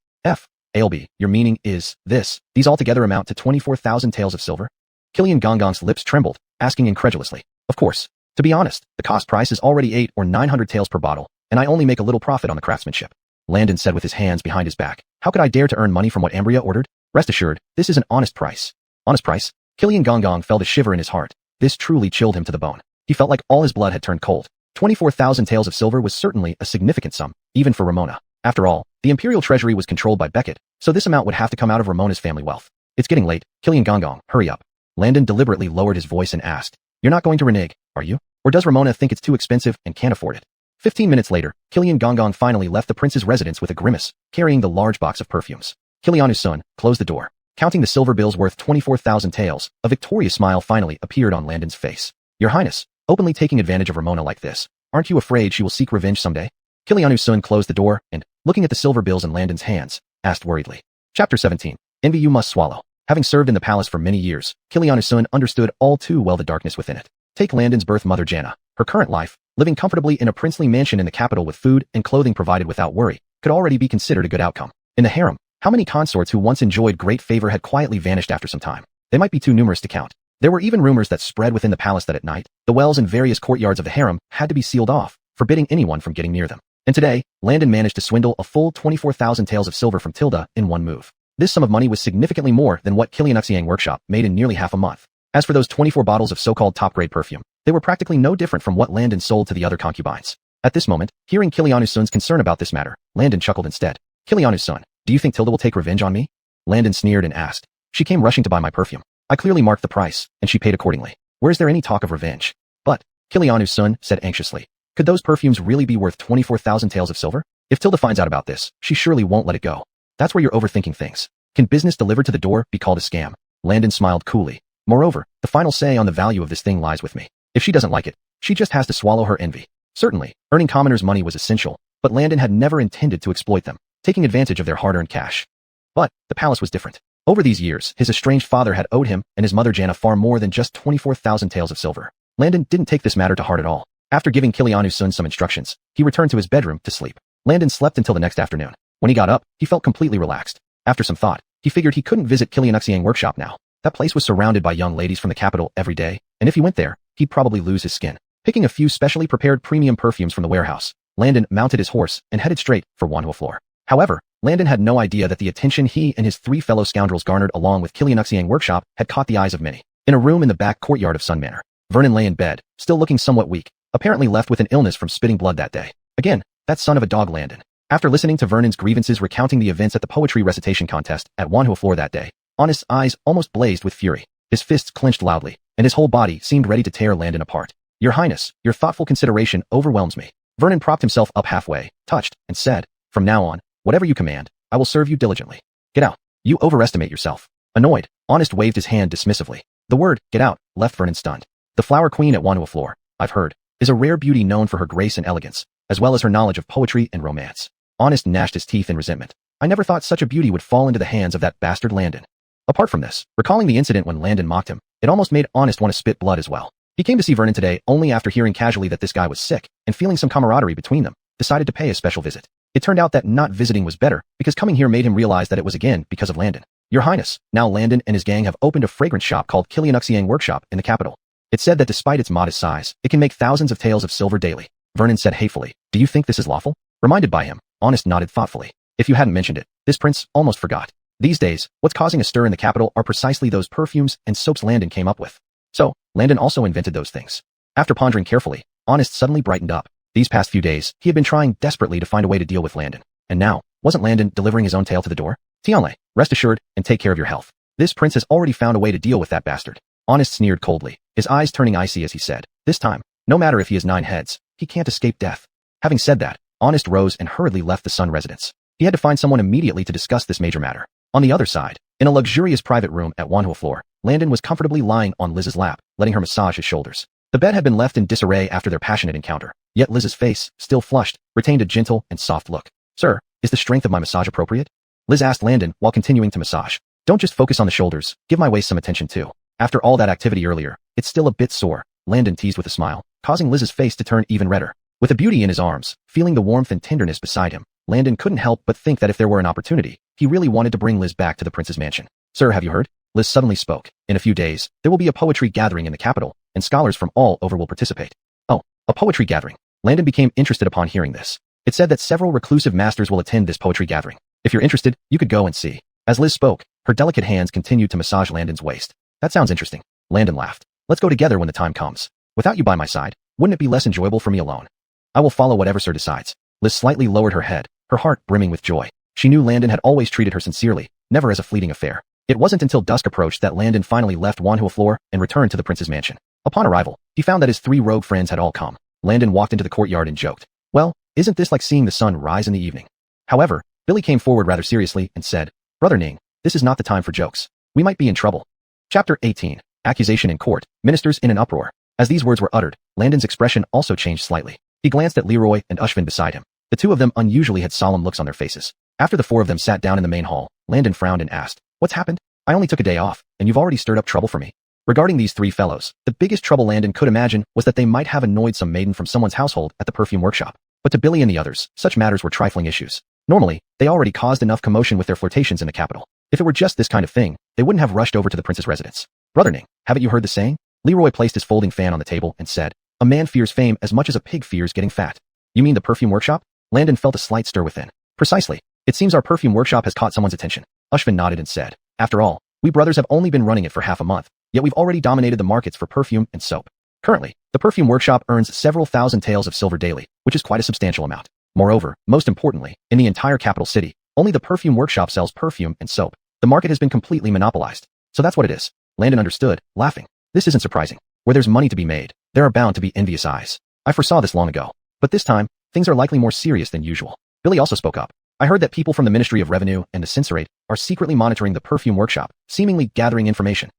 ALB, your meaning is this. These altogether amount to 24,000 taels of silver? Killian Gongong's lips trembled, asking incredulously. Of course. To be honest, the cost price is already 800 or 900 taels per bottle, and I only make a little profit on the craftsmanship. Landon said with his hands behind his back. How could I dare to earn money from what Ambria ordered? Rest assured, this is an honest price. Honest price? Killian Gongong felt a shiver in his heart. This truly chilled him to the bone. He felt like all his blood had turned cold. 24,000 taels of silver was certainly a significant sum, even for Ramona. After all, the imperial treasury was controlled by Beckett, so this amount would have to come out of Ramona's family wealth. It's getting late. Killian Gongong, hurry up. Landon deliberately lowered his voice and asked. You're not going to renege, are you? Or does Ramona think it's too expensive and can't afford it? 15 minutes later, Killian Gongong finally left the prince's residence with a grimace, carrying the large box of perfumes. Kilianu's son closed the door. Counting the silver bills worth 24,000 taels, a victorious smile finally appeared on Landon's face. Your Highness, openly taking advantage of Ramona like this, aren't you afraid she will seek revenge someday? Kilianu's son closed the door and, looking at the silver bills in Landon's hands, asked worriedly. Chapter 17. Envy you must swallow. Having served in the palace for many years, Kilianu's son understood all too well the darkness within it. Take Landon's birth mother Jana. Her current life, living comfortably in a princely mansion in the capital with food and clothing provided without worry, could already be considered a good outcome. In the harem, how many consorts who once enjoyed great favor had quietly vanished after some time? They might be too numerous to count. There were even rumors that spread within the palace that at night, the wells in various courtyards of the harem had to be sealed off, forbidding anyone from getting near them. And today, Landon managed to swindle a full 24,000 taels of silver from Tilda in one move. This sum of money was significantly more than what Counterattack workshop made in nearly half a month. As for those 24 bottles of so-called top-grade perfume, they were practically no different from what Landon sold to the other concubines. At this moment, hearing Kilianu's son's concern about this matter, Landon chuckled instead. Kilianu's son, do you think Tilda will take revenge on me? Landon sneered and asked. She came rushing to buy my perfume. I clearly marked the price, and she paid accordingly. Where's there any talk of revenge? But, Kilianu's son said anxiously. Could those perfumes really be worth 24,000 taels of silver? If Tilda finds out about this, she surely won't let it go. That's where you're overthinking things. Can business delivered to the door be called a scam? Landon smiled coolly. Moreover, the final say on the value of this thing lies with me. If she doesn't like it, she just has to swallow her envy. Certainly, earning commoners' money was essential, but Landon had never intended to exploit them, taking advantage of their hard-earned cash. But, the palace was different. Over these years, his estranged father had owed him and his mother Jana far more than just 24,000 taels of silver. Landon didn't take this matter to heart at all. After giving Kilianu's son some instructions, he returned to his bedroom to sleep. Landon slept until the next afternoon. When he got up, he felt completely relaxed. After some thought, he figured he couldn't visit Counterattack workshop now. That place was surrounded by young ladies from the capital every day, and if he went there, he'd probably lose his skin. Picking a few specially prepared premium perfumes from the warehouse, Landon mounted his horse and headed straight for Wanhua. However, Landon had no idea that the attention he and his three fellow scoundrels garnered along with Counterattack workshop had caught the eyes of many. In a room in the back courtyard of Sun Manor, Vernon lay in bed, still looking somewhat weak, apparently left with an illness from spitting blood that day. Again, that son of a dog Landon. After listening to Vernon's grievances recounting the events at the poetry recitation contest at Wanhua that day, Honest's eyes almost blazed with fury. His fists clenched loudly, and his whole body seemed ready to tear Landon apart. Your Highness, your thoughtful consideration overwhelms me. Vernon propped himself up halfway, touched, and said, From now on, whatever you command, I will serve you diligently. Get out. You overestimate yourself. Annoyed, Honest waved his hand dismissively. The word, get out, left Vernon stunned. The flower queen at Wanhua, I've heard, is a rare beauty known for her grace and elegance, as well as her knowledge of poetry and romance. Honest gnashed his teeth in resentment. I never thought such a beauty would fall into the hands of that bastard Landon. Apart from this, recalling the incident when Landon mocked him, it almost made Honest want to spit blood as well. He came to see Vernon today only after hearing casually that this guy was sick, and feeling some camaraderie between them, decided to pay a special visit. It turned out that not visiting was better, because coming here made him realize that it was again because of Landon. Your Highness, now Landon and his gang have opened a fragrance shop called Counterattack Workshop in the capital. It's said that despite its modest size, it can make thousands of taels of silver daily. Vernon said hatefully, Do you think this is lawful? Reminded by him, Honest nodded thoughtfully. If you hadn't mentioned it, this prince almost forgot. These days, what's causing a stir in the capital are precisely those perfumes and soaps Landon came up with. So, Landon also invented those things. After pondering carefully, Honest suddenly brightened up. These past few days, he had been trying desperately to find a way to deal with Landon. And now, wasn't Landon delivering his own tail to the door? Tianlei, rest assured, and take care of your health. This prince has already found a way to deal with that bastard. Honest sneered coldly, his eyes turning icy as he said, this time, no matter if he has 9 heads, he can't escape death. Having said that, Honest rose and hurriedly left the Sun residence. He had to find someone immediately to discuss this major matter. On the other side, in a luxurious private room at Wanhua floor, Landon was comfortably lying on Liz's lap, letting her massage his shoulders. The bed had been left in disarray after their passionate encounter, yet Liz's face, still flushed, retained a gentle and soft look. Sir, is the strength of my massage appropriate? Liz asked Landon while continuing to massage. Don't just focus on the shoulders, give my waist some attention too. After all that activity earlier, it's still a bit sore, Landon teased with a smile, causing Liz's face to turn even redder. With a beauty in his arms, feeling the warmth and tenderness beside him, Landon couldn't help but think that if there were an opportunity, he really wanted to bring Liz back to the prince's mansion. Sir, have you heard? Liz suddenly spoke. In a few days, there will be a poetry gathering in the capital, and scholars from all over will participate. Oh, a poetry gathering. Landon became interested upon hearing this. It said that several reclusive masters will attend this poetry gathering. If you're interested, you could go and see. As Liz spoke, her delicate hands continued to massage Landon's waist. That sounds interesting. Landon laughed. Let's go together when the time comes. Without you by my side, wouldn't it be less enjoyable for me alone? I will follow whatever Sir decides. Liz slightly lowered her head, her heart brimming with joy. She knew Landon had always treated her sincerely, never as a fleeting affair. It wasn't until dusk approached that Landon finally left Wanhua floor and returned to the prince's mansion. Upon arrival, he found that his 3 rogue friends had all come. Landon walked into the courtyard and joked, well, isn't this like seeing the sun rise in the evening? However, Billy came forward rather seriously and said, Brother Ning, this is not the time for jokes. We might be in trouble. Chapter 18. Accusation in court, ministers in an uproar. As these words were uttered, Landon's expression also changed slightly. He glanced at Leroy and Ushvin beside him. The 2 of them unusually had solemn looks on their faces. After the 4 of them sat down in the main hall, Landon frowned and asked, what's happened? I only took a day off, and you've already stirred up trouble for me. Regarding these 3 fellows, the biggest trouble Landon could imagine was that they might have annoyed some maiden from someone's household at the perfume workshop. But to Billy and the others, such matters were trifling issues. Normally, they already caused enough commotion with their flirtations in the capital. If it were just this kind of thing, they wouldn't have rushed over to the prince's residence. Brother Ning, haven't you heard the saying? Leroy placed his folding fan on the table and said, a man fears fame as much as a pig fears getting fat. You mean the perfume workshop? Landon felt a slight stir within. Precisely. It seems our perfume workshop has caught someone's attention. Ushvin nodded and said, after all, we brothers have only been running it for half a month, yet we've already dominated the markets for perfume and soap. Currently, the perfume workshop earns several thousand taels of silver daily, which is quite a substantial amount. Moreover, most importantly, in the entire capital city, only the perfume workshop sells perfume and soap. The market has been completely monopolized. So that's what it is. Landon understood, laughing. This isn't surprising. Where there's money to be made, there are bound to be envious eyes. I foresaw this long ago. But this time, things are likely more serious than usual. Billy also spoke up. I heard that people from the Ministry of Revenue and the Censorate are secretly monitoring the perfume workshop, seemingly gathering information.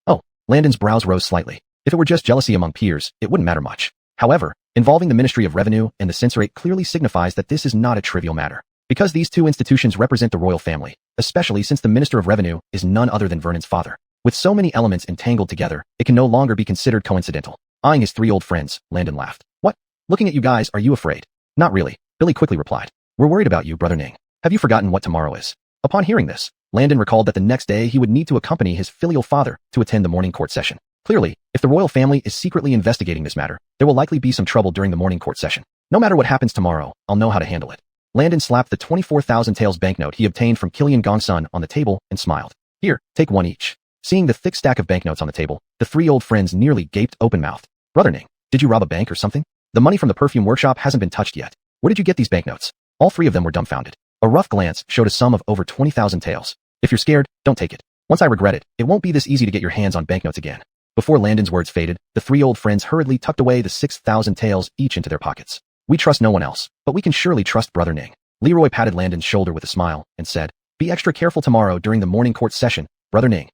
Oh, Landon's brows rose slightly. If it were just jealousy among peers, it wouldn't matter much. However, involving the Ministry of Revenue and the Censorate clearly signifies that this is not a trivial matter. Because these 2 institutions represent the royal family, especially since the Minister of Revenue is none other than Vernon's father. With so many elements entangled together, it can no longer be considered coincidental. Eyeing his 3 old friends, Landon laughed. What? Looking at you guys, are you afraid? Not really, Billy quickly replied. We're worried about you, Brother Ning. Have you forgotten what tomorrow is? Upon hearing this, Landon recalled that the next day he would need to accompany his filial father to attend the morning court session. Clearly, if the royal family is secretly investigating this matter, there will likely be some trouble during the morning court session. No matter what happens tomorrow, I'll know how to handle it. Landon slapped the 24,000 taels banknote he obtained from Killian Gongsun on the table and smiled. Here, take one each. Seeing the thick stack of banknotes on the table, the 3 old friends nearly gaped open-mouthed. Brother Ning, did you rob a bank or something? The money from the perfume workshop hasn't been touched yet. Where did you get these banknotes? All 3 of them were dumbfounded. A rough glance showed a sum of over 20,000 taels. If you're scared, don't take it. Once I regret it, it won't be this easy to get your hands on banknotes again. Before Landon's words faded, the 3 old friends hurriedly tucked away the 6,000 taels each into their pockets. We trust no one else, but we can surely trust Brother Ning. Leroy patted Landon's shoulder with a smile and said, be extra careful tomorrow during the morning court session, Brother Ning.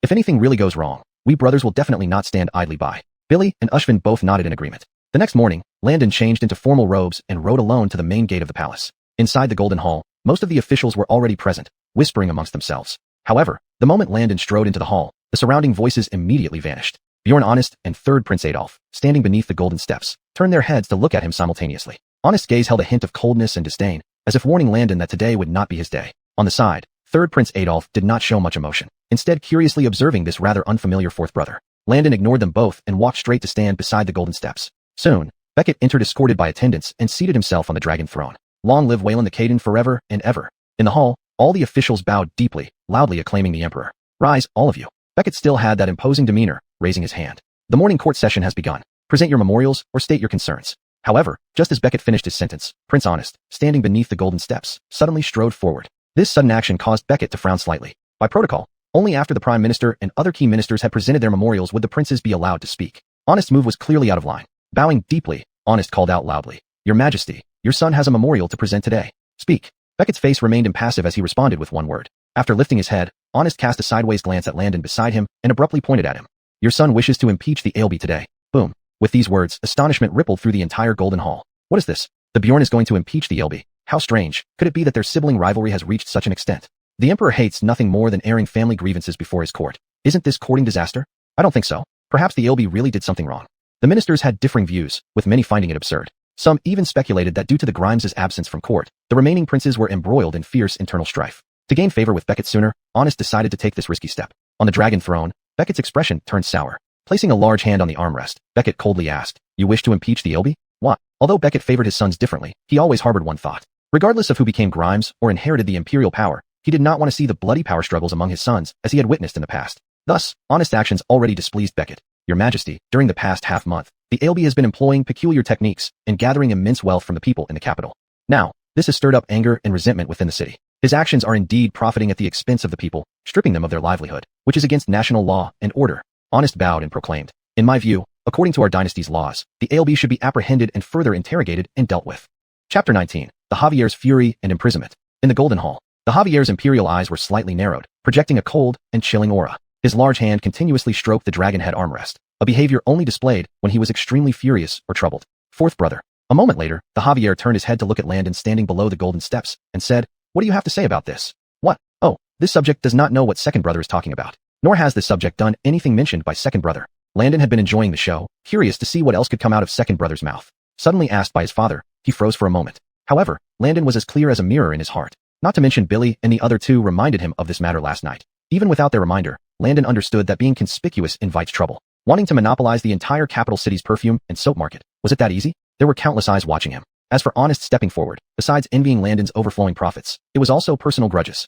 If anything really goes wrong, we brothers will definitely not stand idly by. Billy and Ushvin both nodded in agreement. The next morning, Landon changed into formal robes and rode alone to the main gate of the palace. Inside the Golden Hall, most of the officials were already present, whispering amongst themselves. However, the moment Landon strode into the hall, the surrounding voices immediately vanished. Bjorn Honest and 3rd Prince Adolf, standing beneath the golden steps, turned their heads to look at him simultaneously. Honest's gaze held a hint of coldness and disdain, as if warning Landon that today would not be his day. On the side, 3rd Prince Adolf did not show much emotion, instead curiously observing this rather unfamiliar 4th brother. Landon ignored them both and walked straight to stand beside the golden steps. Soon, Beckett entered escorted by attendants and seated himself on the dragon throne. Long live Wayland the Caden forever and ever. In the hall, all the officials bowed deeply, loudly acclaiming the emperor. Rise, all of you. Becket still had that imposing demeanor, raising his hand. The morning court session has begun. Present your memorials or state your concerns. However, just as Becket finished his sentence, Prince Honest, standing beneath the golden steps, suddenly strode forward. This sudden action caused Becket to frown slightly. By protocol, only after the prime minister and other key ministers had presented their memorials would the princes be allowed to speak. Honest's move was clearly out of line. Bowing deeply, Honest called out loudly, "Your Majesty, your son has a memorial to present today. Speak." Becket's face remained impassive as he responded with one word. After lifting his head, Honest cast a sideways glance at Landon beside him and abruptly pointed at him. "Your son wishes to impeach the ALB today." Boom. With these words, astonishment rippled through the entire Golden Hall. What is this? The Bjorn is going to impeach the ALB. How strange. Could it be that their sibling rivalry has reached such an extent? The emperor hates nothing more than airing family grievances before his court. Isn't this courting disaster? I don't think so. Perhaps the ALB really did something wrong. The ministers had differing views, with many finding it absurd. Some even speculated that due to the Grimes' absence from court, the remaining princes were embroiled in fierce internal strife. To gain favor with Becket sooner, Honest decided to take this risky step. On the dragon throne, Becket's expression turned sour. Placing a large hand on the armrest, Becket coldly asked, "You wish to impeach the ALB? What?" Although Becket favored his sons differently, he always harbored one thought. Regardless of who became Grimes or inherited the imperial power, he did not want to see the bloody power struggles among his sons as he had witnessed in the past. Thus, Honest's actions already displeased Becket. "Your Majesty, during the past half-month, the ALB has been employing peculiar techniques and gathering immense wealth from the people in the capital. Now, this has stirred up anger and resentment within the city. His actions are indeed profiting at the expense of the people, stripping them of their livelihood, which is against national law and order." Honest bowed and proclaimed, "In my view, according to our dynasty's laws, the ALB should be apprehended and further interrogated and dealt with." Chapter 19. The Javier's Fury and Imprisonment. In the Golden Hall, the Javier's imperial eyes were slightly narrowed, projecting a cold and chilling aura. His large hand continuously stroked the dragon head armrest, a behavior only displayed when he was extremely furious or troubled. "Fourth brother." A moment later, the Javier turned his head to look at Landon standing below the golden steps, and said, "What do you have to say about this?" "What? Oh, this subject does not know what second brother is talking about. Nor has this subject done anything mentioned by second brother." Landon had been enjoying the show, curious to see what else could come out of second brother's mouth. Suddenly asked by his father, he froze for a moment. However, Landon was as clear as a mirror in his heart. Not to mention Billy and the other two reminded him of this matter last night. Even without their reminder, Landon understood that being conspicuous invites trouble. Wanting to monopolize the entire capital city's perfume and soap market, was it that easy? There were countless eyes watching him. As for Honest stepping forward, besides envying Landon's overflowing profits, it was also personal grudges.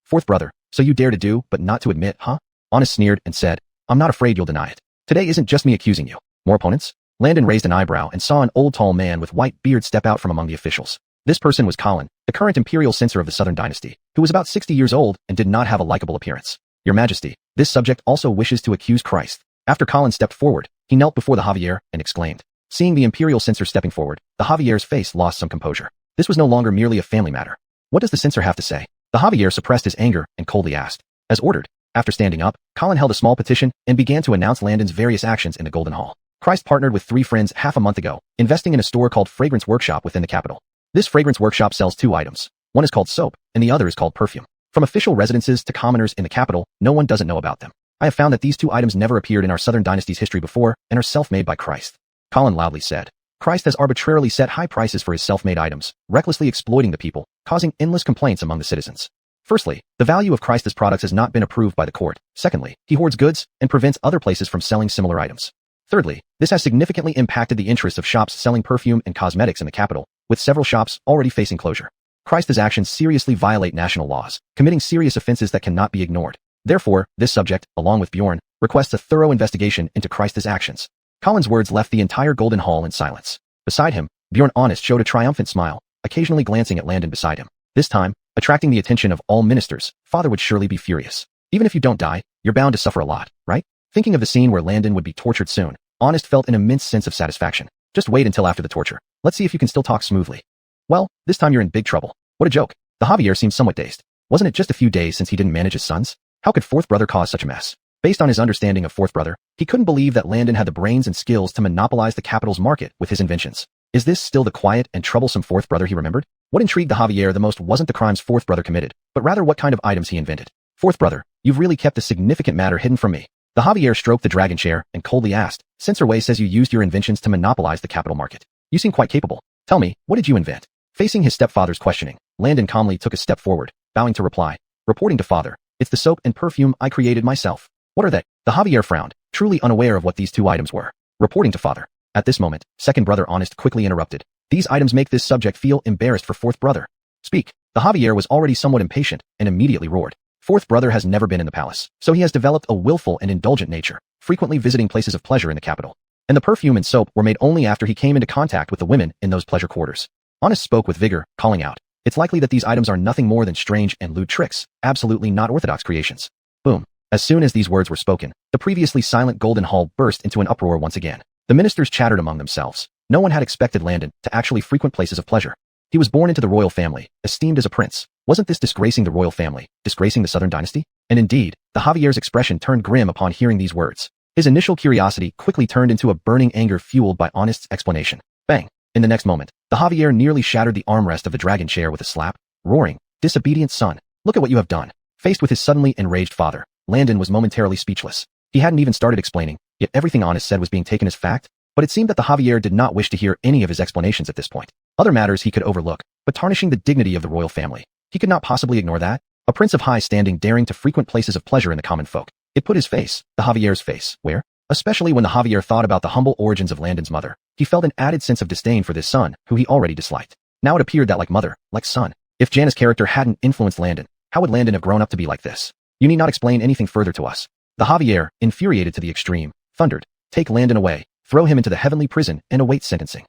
Fourth brother, so you dare to do but not to admit, huh?" Honest sneered and said, "I'm not afraid you'll deny it. Today isn't just me accusing you. More opponents?" Landon raised an eyebrow and saw an old tall man with white beard step out from among the officials. This person was Colin, the current imperial censor of the Southern Dynasty, who was about 60 years old and did not have a likable appearance. "Your Majesty, this subject also wishes to accuse Christ." After Colin stepped forward, he knelt before the Javier and exclaimed. Seeing the imperial censor stepping forward, the Javier's face lost some composure. This was no longer merely a family matter. What does the censor have to say? The Javier suppressed his anger and coldly asked. As ordered. After standing up, Colin held a small petition and began to announce Landon's various actions in the Golden Hall. Christ partnered with 3 friends half a month ago, investing in a store called Fragrance Workshop within the capital. This fragrance workshop sells 2 items. One is called soap, and the other is called perfume. From official residences to commoners in the capital, no one doesn't know about them. I have found that these 2 items never appeared in our Southern Dynasty's history before and are self-made by Christ. Colin loudly said. Christ has arbitrarily set high prices for his self-made items, recklessly exploiting the people, causing endless complaints among the citizens. Firstly, the value of Christ's products has not been approved by the court. Secondly, he hoards goods and prevents other places from selling similar items. Thirdly, this has significantly impacted the interests of shops selling perfume and cosmetics in the capital, with several shops already facing closure. Christ's actions seriously violate national laws, committing serious offenses that cannot be ignored. Therefore, this subject, along with Bjorn, requests a thorough investigation into Christ's actions. Colin's words left the entire Golden Hall in silence. Beside him, Bjorn Honest showed a triumphant smile, occasionally glancing at Landon beside him. This time, attracting the attention of all ministers, Father would surely be furious. Even if you don't die, you're bound to suffer a lot, right? Thinking of the scene where Landon would be tortured soon, Honest felt an immense sense of satisfaction. Just wait until after the torture. Let's see if you can still talk smoothly. Well, this time you're in big trouble. What a joke. The Javier seemed somewhat dazed. Wasn't it just a few days since he didn't manage his sons? How could fourth brother cause such a mess? Based on his understanding of fourth brother, he couldn't believe that Landon had the brains and skills to monopolize the capital's market with his inventions. Is this still the quiet and troublesome fourth brother he remembered? What intrigued the Javier the most wasn't the crimes fourth brother committed, but rather what kind of items he invented. Fourth brother, you've really kept a significant matter hidden from me. The Javier stroked the dragon chair and coldly asked, Censor Wei says you used your inventions to monopolize the capital market. You seem quite capable. Tell me, what did you invent? Facing his stepfather's questioning, Landon calmly took a step forward, bowing to reply. Reporting to father, it's the soap and perfume I created myself. What are they? The Javier frowned, truly unaware of what these 2 items were. Reporting to father. At this moment, second brother Honest quickly interrupted. These items make this subject feel embarrassed for fourth brother. Speak. The Javier was already somewhat impatient and immediately roared. Fourth brother has never been in the palace, so he has developed a willful and indulgent nature, frequently visiting places of pleasure in the capital. And the perfume and soap were made only after he came into contact with the women in those pleasure quarters. Honest spoke with vigor, calling out, "It's likely that these items are nothing more than strange and lewd tricks, absolutely not orthodox creations." Boom. As soon as these words were spoken, the previously silent golden hall burst into an uproar once again. The ministers chattered among themselves. No one had expected Landon to actually frequent places of pleasure. He was born into the royal family, esteemed as a prince. Wasn't this disgracing the royal family, disgracing the southern dynasty? And indeed, the Javier's expression turned grim upon hearing these words. His initial curiosity quickly turned into a burning anger fueled by Honest's explanation. Bang! In the next moment, the Javier nearly shattered the armrest of the dragon chair with a slap, roaring, "Disobedient son, look at what you have done." Faced with his suddenly enraged father, Landon was momentarily speechless. He hadn't even started explaining, yet everything Honest said was being taken as fact. But it seemed that the Javier did not wish to hear any of his explanations at this point. Other matters he could overlook, but tarnishing the dignity of the royal family, he could not possibly ignore that. A prince of high standing daring to frequent places of pleasure in the common folk. It put his face, the Javier's face, where? Especially when the Javier thought about the humble origins of Landon's mother, he felt an added sense of disdain for this son, who he already disliked. Now it appeared that like mother, like son. If Jana's character hadn't influenced Landon, how would Landon have grown up to be like this? You need not explain anything further to us. The Javier, infuriated to the extreme, thundered, "Take Landon away, throw him into the heavenly prison, and await sentencing."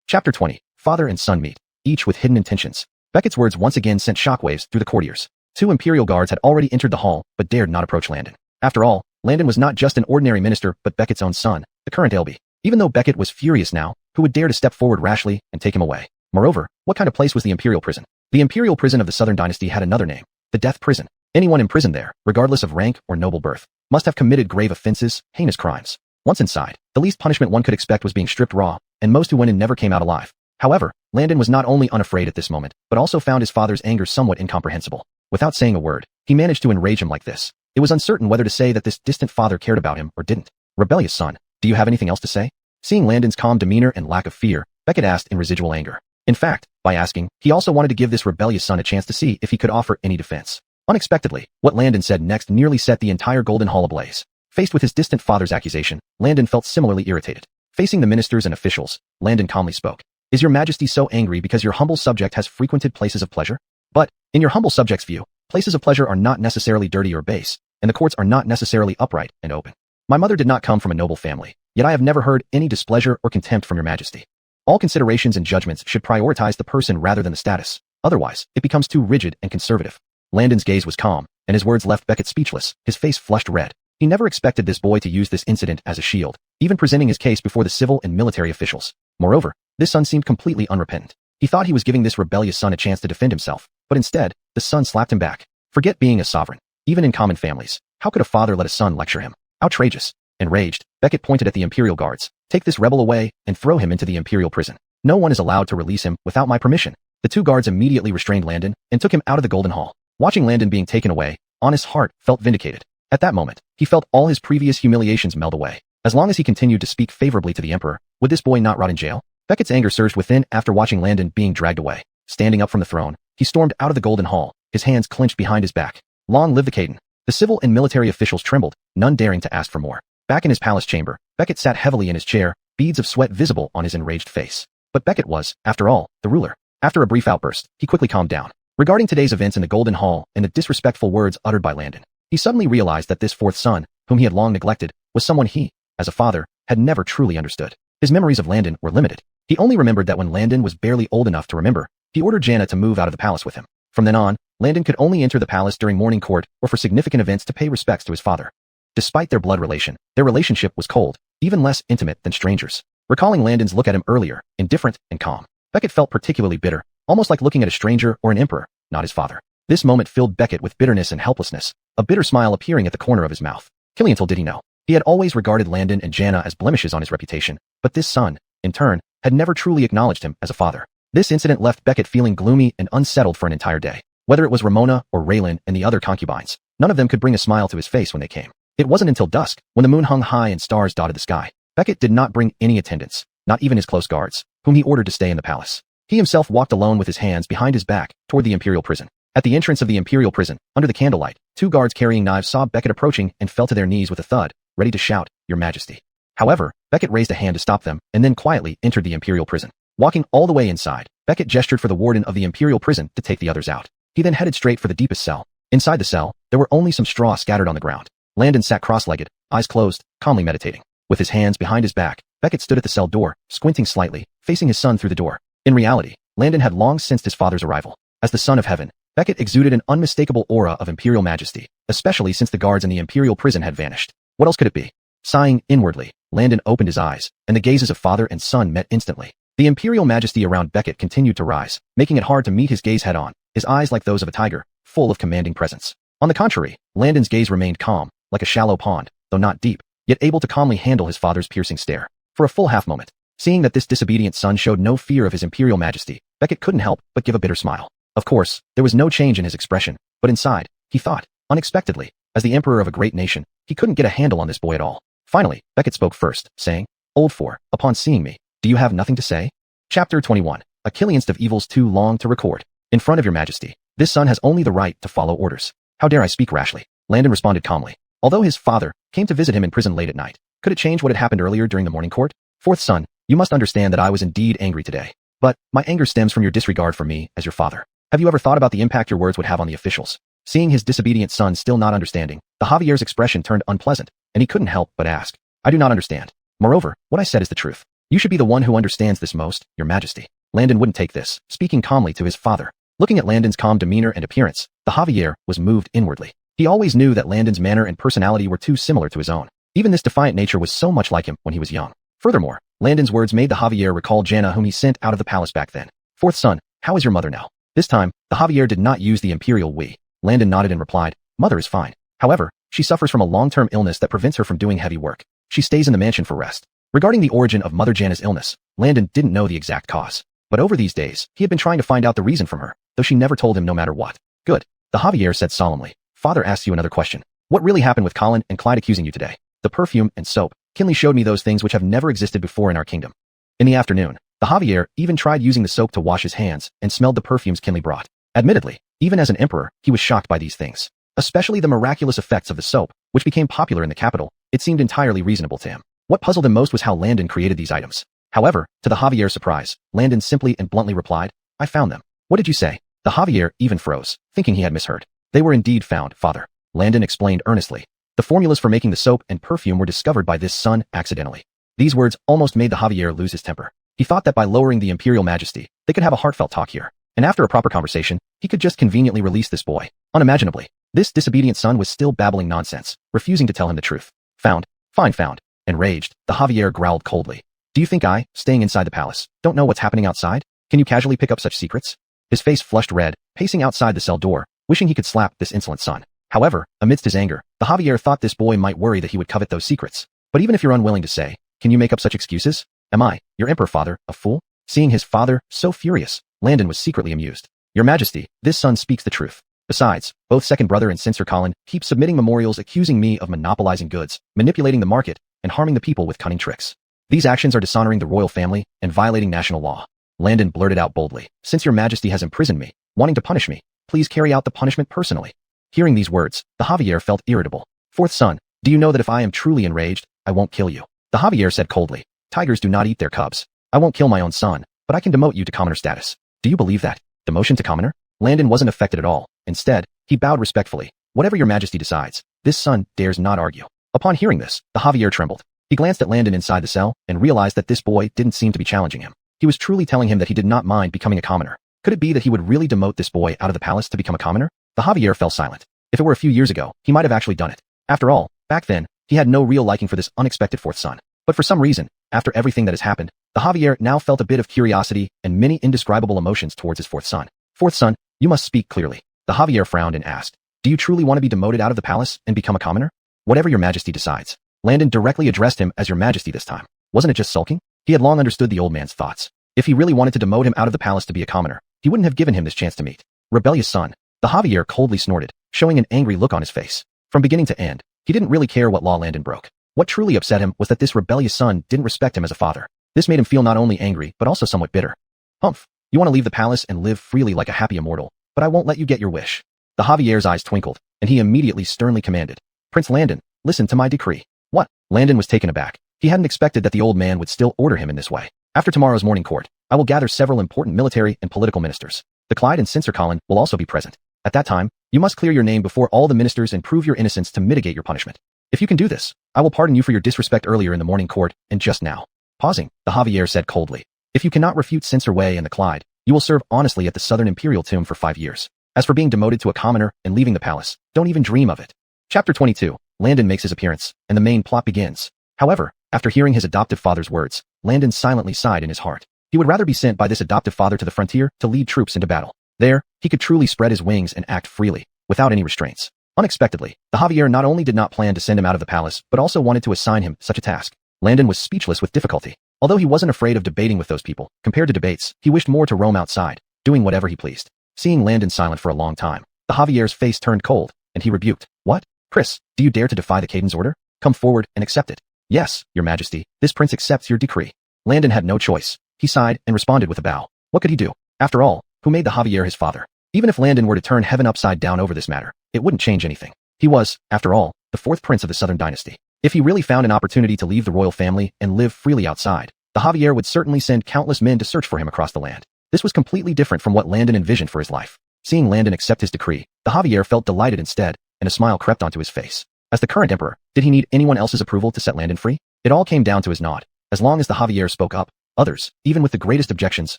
Chapter 20. Father and son meet, each with hidden intentions. Beckett's words once again sent shockwaves through the courtiers. 2 imperial guards had already entered the hall, but dared not approach Landon. After all, Landon was not just an ordinary minister, but Beckett's own son, the current LB. Even though Beckett was furious now, who would dare to step forward rashly and take him away? Moreover, what kind of place was the imperial prison? The imperial prison of the southern dynasty had another name, the death prison. Anyone imprisoned there, regardless of rank or noble birth, must have committed grave offenses, heinous crimes. Once inside, the least punishment one could expect was being stripped raw, and most who went in never came out alive. However, Landon was not only unafraid at this moment, but also found his father's anger somewhat incomprehensible. Without saying a word, he managed to enrage him like this. It was uncertain whether to say that this distant father cared about him or didn't. "Rebellious son, do you have anything else to say?" Seeing Landon's calm demeanor and lack of fear, Beckett asked in residual anger. In fact, by asking, he also wanted to give this rebellious son a chance to see if he could offer any defense. Unexpectedly, what Landon said next nearly set the entire golden hall ablaze. Faced with his distant father's accusation, Landon felt similarly irritated. Facing the ministers and officials, Landon calmly spoke. "Is your majesty so angry because your humble subject has frequented places of pleasure? But, in your humble subject's view, places of pleasure are not necessarily dirty or base, and the courts are not necessarily upright and open. My mother did not come from a noble family, yet I have never heard any displeasure or contempt from your majesty. All considerations and judgments should prioritize the person rather than the status. Otherwise, it becomes too rigid and conservative." Landon's gaze was calm, and his words left Beckett speechless, his face flushed red. He never expected this boy to use this incident as a shield, even presenting his case before the civil and military officials. Moreover, this son seemed completely unrepentant. He thought he was giving this rebellious son a chance to defend himself, but instead, the son slapped him back. Forget being a sovereign. Even in common families, how could a father let a son lecture him? Outrageous. Enraged, Beckett pointed at the imperial guards. "Take this rebel away and throw him into the imperial prison. No one is allowed to release him without my permission." The 2 guards immediately restrained Landon and took him out of the golden hall. Watching Landon being taken away, Honest's heart felt vindicated. At that moment, he felt all his previous humiliations melt away. As long as he continued to speak favorably to the emperor, would this boy not rot in jail? Beckett's anger surged within after watching Landon being dragged away. Standing up from the throne, he stormed out of the golden hall, his hands clenched behind his back. Long live the Caden. The civil and military officials trembled, none daring to ask for more. Back in his palace chamber, Beckett sat heavily in his chair, beads of sweat visible on his enraged face. But Beckett was, after all, the ruler. After a brief outburst, he quickly calmed down. Regarding today's events in the golden hall and the disrespectful words uttered by Landon, he suddenly realized that this 4th son, whom he had long neglected, was someone he, as a father, had never truly understood. His memories of Landon were limited. He only remembered that when Landon was barely old enough to remember, he ordered Jana to move out of the palace with him. From then on, Landon could only enter the palace during morning court or for significant events to pay respects to his father. Despite their blood relation, their relationship was cold, even less intimate than strangers. Recalling Landon's look at him earlier, indifferent and calm, Beckett felt particularly bitter, almost like looking at a stranger or an emperor, not his father. This moment filled Beckett with bitterness and helplessness, a bitter smile appearing at the corner of his mouth. Killiantil did he know. He had always regarded Landon and Jana as blemishes on his reputation, but this son, in turn, had never truly acknowledged him as a father. This incident left Beckett feeling gloomy and unsettled for an entire day. Whether it was Ramona or Raylan and the other concubines, none of them could bring a smile to his face when they came. It wasn't until dusk, when the moon hung high and stars dotted the sky. Beckett did not bring any attendants, not even his close guards, whom he ordered to stay in the palace. He himself walked alone with his hands behind his back toward the imperial prison. At the entrance of the imperial prison, under the candlelight, 2 guards carrying knives saw Beckett approaching and fell to their knees with a thud, ready to shout, "Your Majesty." However, Beckett raised a hand to stop them and then quietly entered the imperial prison. Walking all the way inside, Beckett gestured for the warden of the imperial prison to take the others out. He then headed straight for the deepest cell. Inside the cell, there were only some straw scattered on the ground. Landon sat cross-legged, eyes closed, calmly meditating. With his hands behind his back, Beckett stood at the cell door, squinting slightly, facing his son through the door. In reality, Landon had long sensed his father's arrival. As the son of heaven, Beckett exuded an unmistakable aura of imperial majesty, especially since the guards in the imperial prison had vanished. What else could it be? Sighing inwardly, Landon opened his eyes, and the gazes of father and son met instantly. The imperial majesty around Beckett continued to rise, making it hard to meet his gaze head-on, his eyes like those of a tiger, full of commanding presence. On the contrary, Landon's gaze remained calm, like a shallow pond, though not deep, yet able to calmly handle his father's piercing stare. For a full half-moment, seeing that this disobedient son showed no fear of his imperial majesty, Beckett couldn't help but give a bitter smile. Of course, there was no change in his expression, but inside, he thought, unexpectedly, as the emperor of a great nation, he couldn't get a handle on this boy at all. Finally, Beckett spoke first, saying, "Old four, upon seeing me, do you have nothing to say?" Chapter 21. A killiest of evils too long to record. In front of your majesty, this son has only the right to follow orders. How dare I speak rashly? Landon responded calmly. Although his father came to visit him in prison late at night, could it change what had happened earlier during the morning court? Fourth son, you must understand that I was indeed angry today. But my anger stems from your disregard for me as your father. Have you ever thought about the impact your words would have on the officials? Seeing his disobedient son still not understanding, the Javier's expression turned unpleasant, and he couldn't help but ask, "I do not understand. Moreover, what I said is the truth. You should be the one who understands this most, your majesty." Landon wouldn't take this, speaking calmly to his father. Looking at Landon's calm demeanor and appearance, the Javier was moved inwardly. He always knew that Landon's manner and personality were too similar to his own. Even this defiant nature was so much like him when he was young. Furthermore, Landon's words made the Javier recall Jana, whom he sent out of the palace back then. "Fourth son, how is your mother now?" This time, the Javier did not use the imperial we. Landon nodded and replied, "Mother is fine. However, she suffers from a long-term illness that prevents her from doing heavy work. She stays in the mansion for rest." Regarding the origin of Mother Jana's illness, Landon didn't know the exact cause. But over these days, he had been trying to find out the reason from her, though she never told him no matter what. "Good." The Javier said solemnly. "Father asks you another question. What really happened with Colin and Clyde accusing you today? The perfume and soap. Kinley showed me those things which have never existed before in our kingdom." In the afternoon, the Javier even tried using the soap to wash his hands and smelled the perfumes Kinley brought. Admittedly, even as an emperor, he was shocked by these things. Especially the miraculous effects of the soap, which became popular in the capital. It seemed entirely reasonable to him. What puzzled him most was how Landon created these items. However, to the Javier's surprise, Landon simply and bluntly replied, "I found them." "What did you say?" The Javier even froze, thinking he had misheard. "They were indeed found, father," Landon explained earnestly. "The formulas for making the soap and perfume were discovered by this son accidentally." These words almost made the Javier lose his temper. He thought that by lowering the imperial majesty, they could have a heartfelt talk here. And after a proper conversation, he could just conveniently release this boy. Unimaginably, this disobedient son was still babbling nonsense, refusing to tell him the truth. "Found. Fine found." Enraged, the Javier growled coldly. "Do you think I, staying inside the palace, don't know what's happening outside? Can you casually pick up such secrets?" His face flushed red, pacing outside the cell door, wishing he could slap this insolent son. However, amidst his anger, the Javier thought this boy might worry that he would covet those secrets. "But even if you're unwilling to say, can you make up such excuses? Am I, your emperor father, a fool?" Seeing his father so furious, Landon was secretly amused. "Your majesty, this son speaks the truth. Besides, both second brother and censor Colin keep submitting memorials accusing me of monopolizing goods, manipulating the market, and harming the people with cunning tricks. These actions are dishonoring the royal family and violating national law." Landon blurted out boldly, "Since your majesty has imprisoned me, wanting to punish me, please carry out the punishment personally." Hearing these words, the Javier felt irritable. "Fourth son, do you know that if I am truly enraged, I won't kill you?" The Javier said coldly, "Tigers do not eat their cubs. I won't kill my own son, but I can demote you to commoner status. Do you believe that? Demotion to commoner?" Landon wasn't affected at all. Instead, he bowed respectfully. "Whatever your majesty decides, this son dares not argue." Upon hearing this, the Javier trembled. He glanced at Landon inside the cell and realized that this boy didn't seem to be challenging him. He was truly telling him that he did not mind becoming a commoner. Could it be that he would really demote this boy out of the palace to become a commoner? The Javier fell silent. If it were a few years ago, he might have actually done it. After all, back then, he had no real liking for this unexpected fourth son. But for some reason, after everything that has happened, the Javier now felt a bit of curiosity and many indescribable emotions towards his fourth son. "Fourth son, you must speak clearly." The Javier frowned and asked, "Do you truly want to be demoted out of the palace and become a commoner?" "Whatever your majesty decides." Landon directly addressed him as your majesty this time. Wasn't it just sulking? He had long understood the old man's thoughts. If he really wanted to demote him out of the palace to be a commoner, he wouldn't have given him this chance to meet. Rebellious son. The Javier coldly snorted, showing an angry look on his face. From beginning to end, he didn't really care what law Landon broke. What truly upset him was that this rebellious son didn't respect him as a father. This made him feel not only angry, but also somewhat bitter. "Humph, you want to leave the palace and live freely like a happy immortal, but I won't let you get your wish." The Javier's eyes twinkled, and he immediately sternly commanded, "Prince Landon, listen to my decree." "What?" Landon was taken aback. He hadn't expected that the old man would still order him in this way. After tomorrow's morning court, I will gather several important military and political ministers. The Clyde and Censor Colin will also be present. At that time, you must clear your name before all the ministers and prove your innocence to mitigate your punishment. If you can do this, I will pardon you for your disrespect earlier in the morning court and just now. Pausing, the Javier said coldly. If you cannot refute Censor Way and the Clyde, you will serve honestly at the Southern Imperial Tomb for 5 years. As for being demoted to a commoner and leaving the palace, don't even dream of it. Chapter 22. Landon makes his appearance, and the main plot begins. However, after hearing his adoptive father's words, Landon silently sighed in his heart. He would rather be sent by this adoptive father to the frontier to lead troops into battle. There, he could truly spread his wings and act freely, without any restraints. Unexpectedly, the Javier not only did not plan to send him out of the palace, but also wanted to assign him such a task. Landon was speechless with difficulty. Although he wasn't afraid of debating with those people, compared to debates, he wished more to roam outside, doing whatever he pleased. Seeing Landon silent for a long time, the Javier's face turned cold, and he rebuked. What? Chris, do you dare to defy the Caden's order? Come forward and accept it. Yes, your majesty, this prince accepts your decree. Landon had no choice. He sighed and responded with a bow. What could he do? After all, who made the Javier his father? Even if Landon were to turn heaven upside down over this matter, it wouldn't change anything. He was, after all, the fourth prince of the Southern dynasty. If he really found an opportunity to leave the royal family and live freely outside, the Javier would certainly send countless men to search for him across the land. This was completely different from what Landon envisioned for his life. Seeing Landon accept his decree, the Javier felt delighted instead, and a smile crept onto his face. As the current emperor, did he need anyone else's approval to set Landon free? It all came down to his nod. As long as the Javier spoke up, others, even with the greatest objections,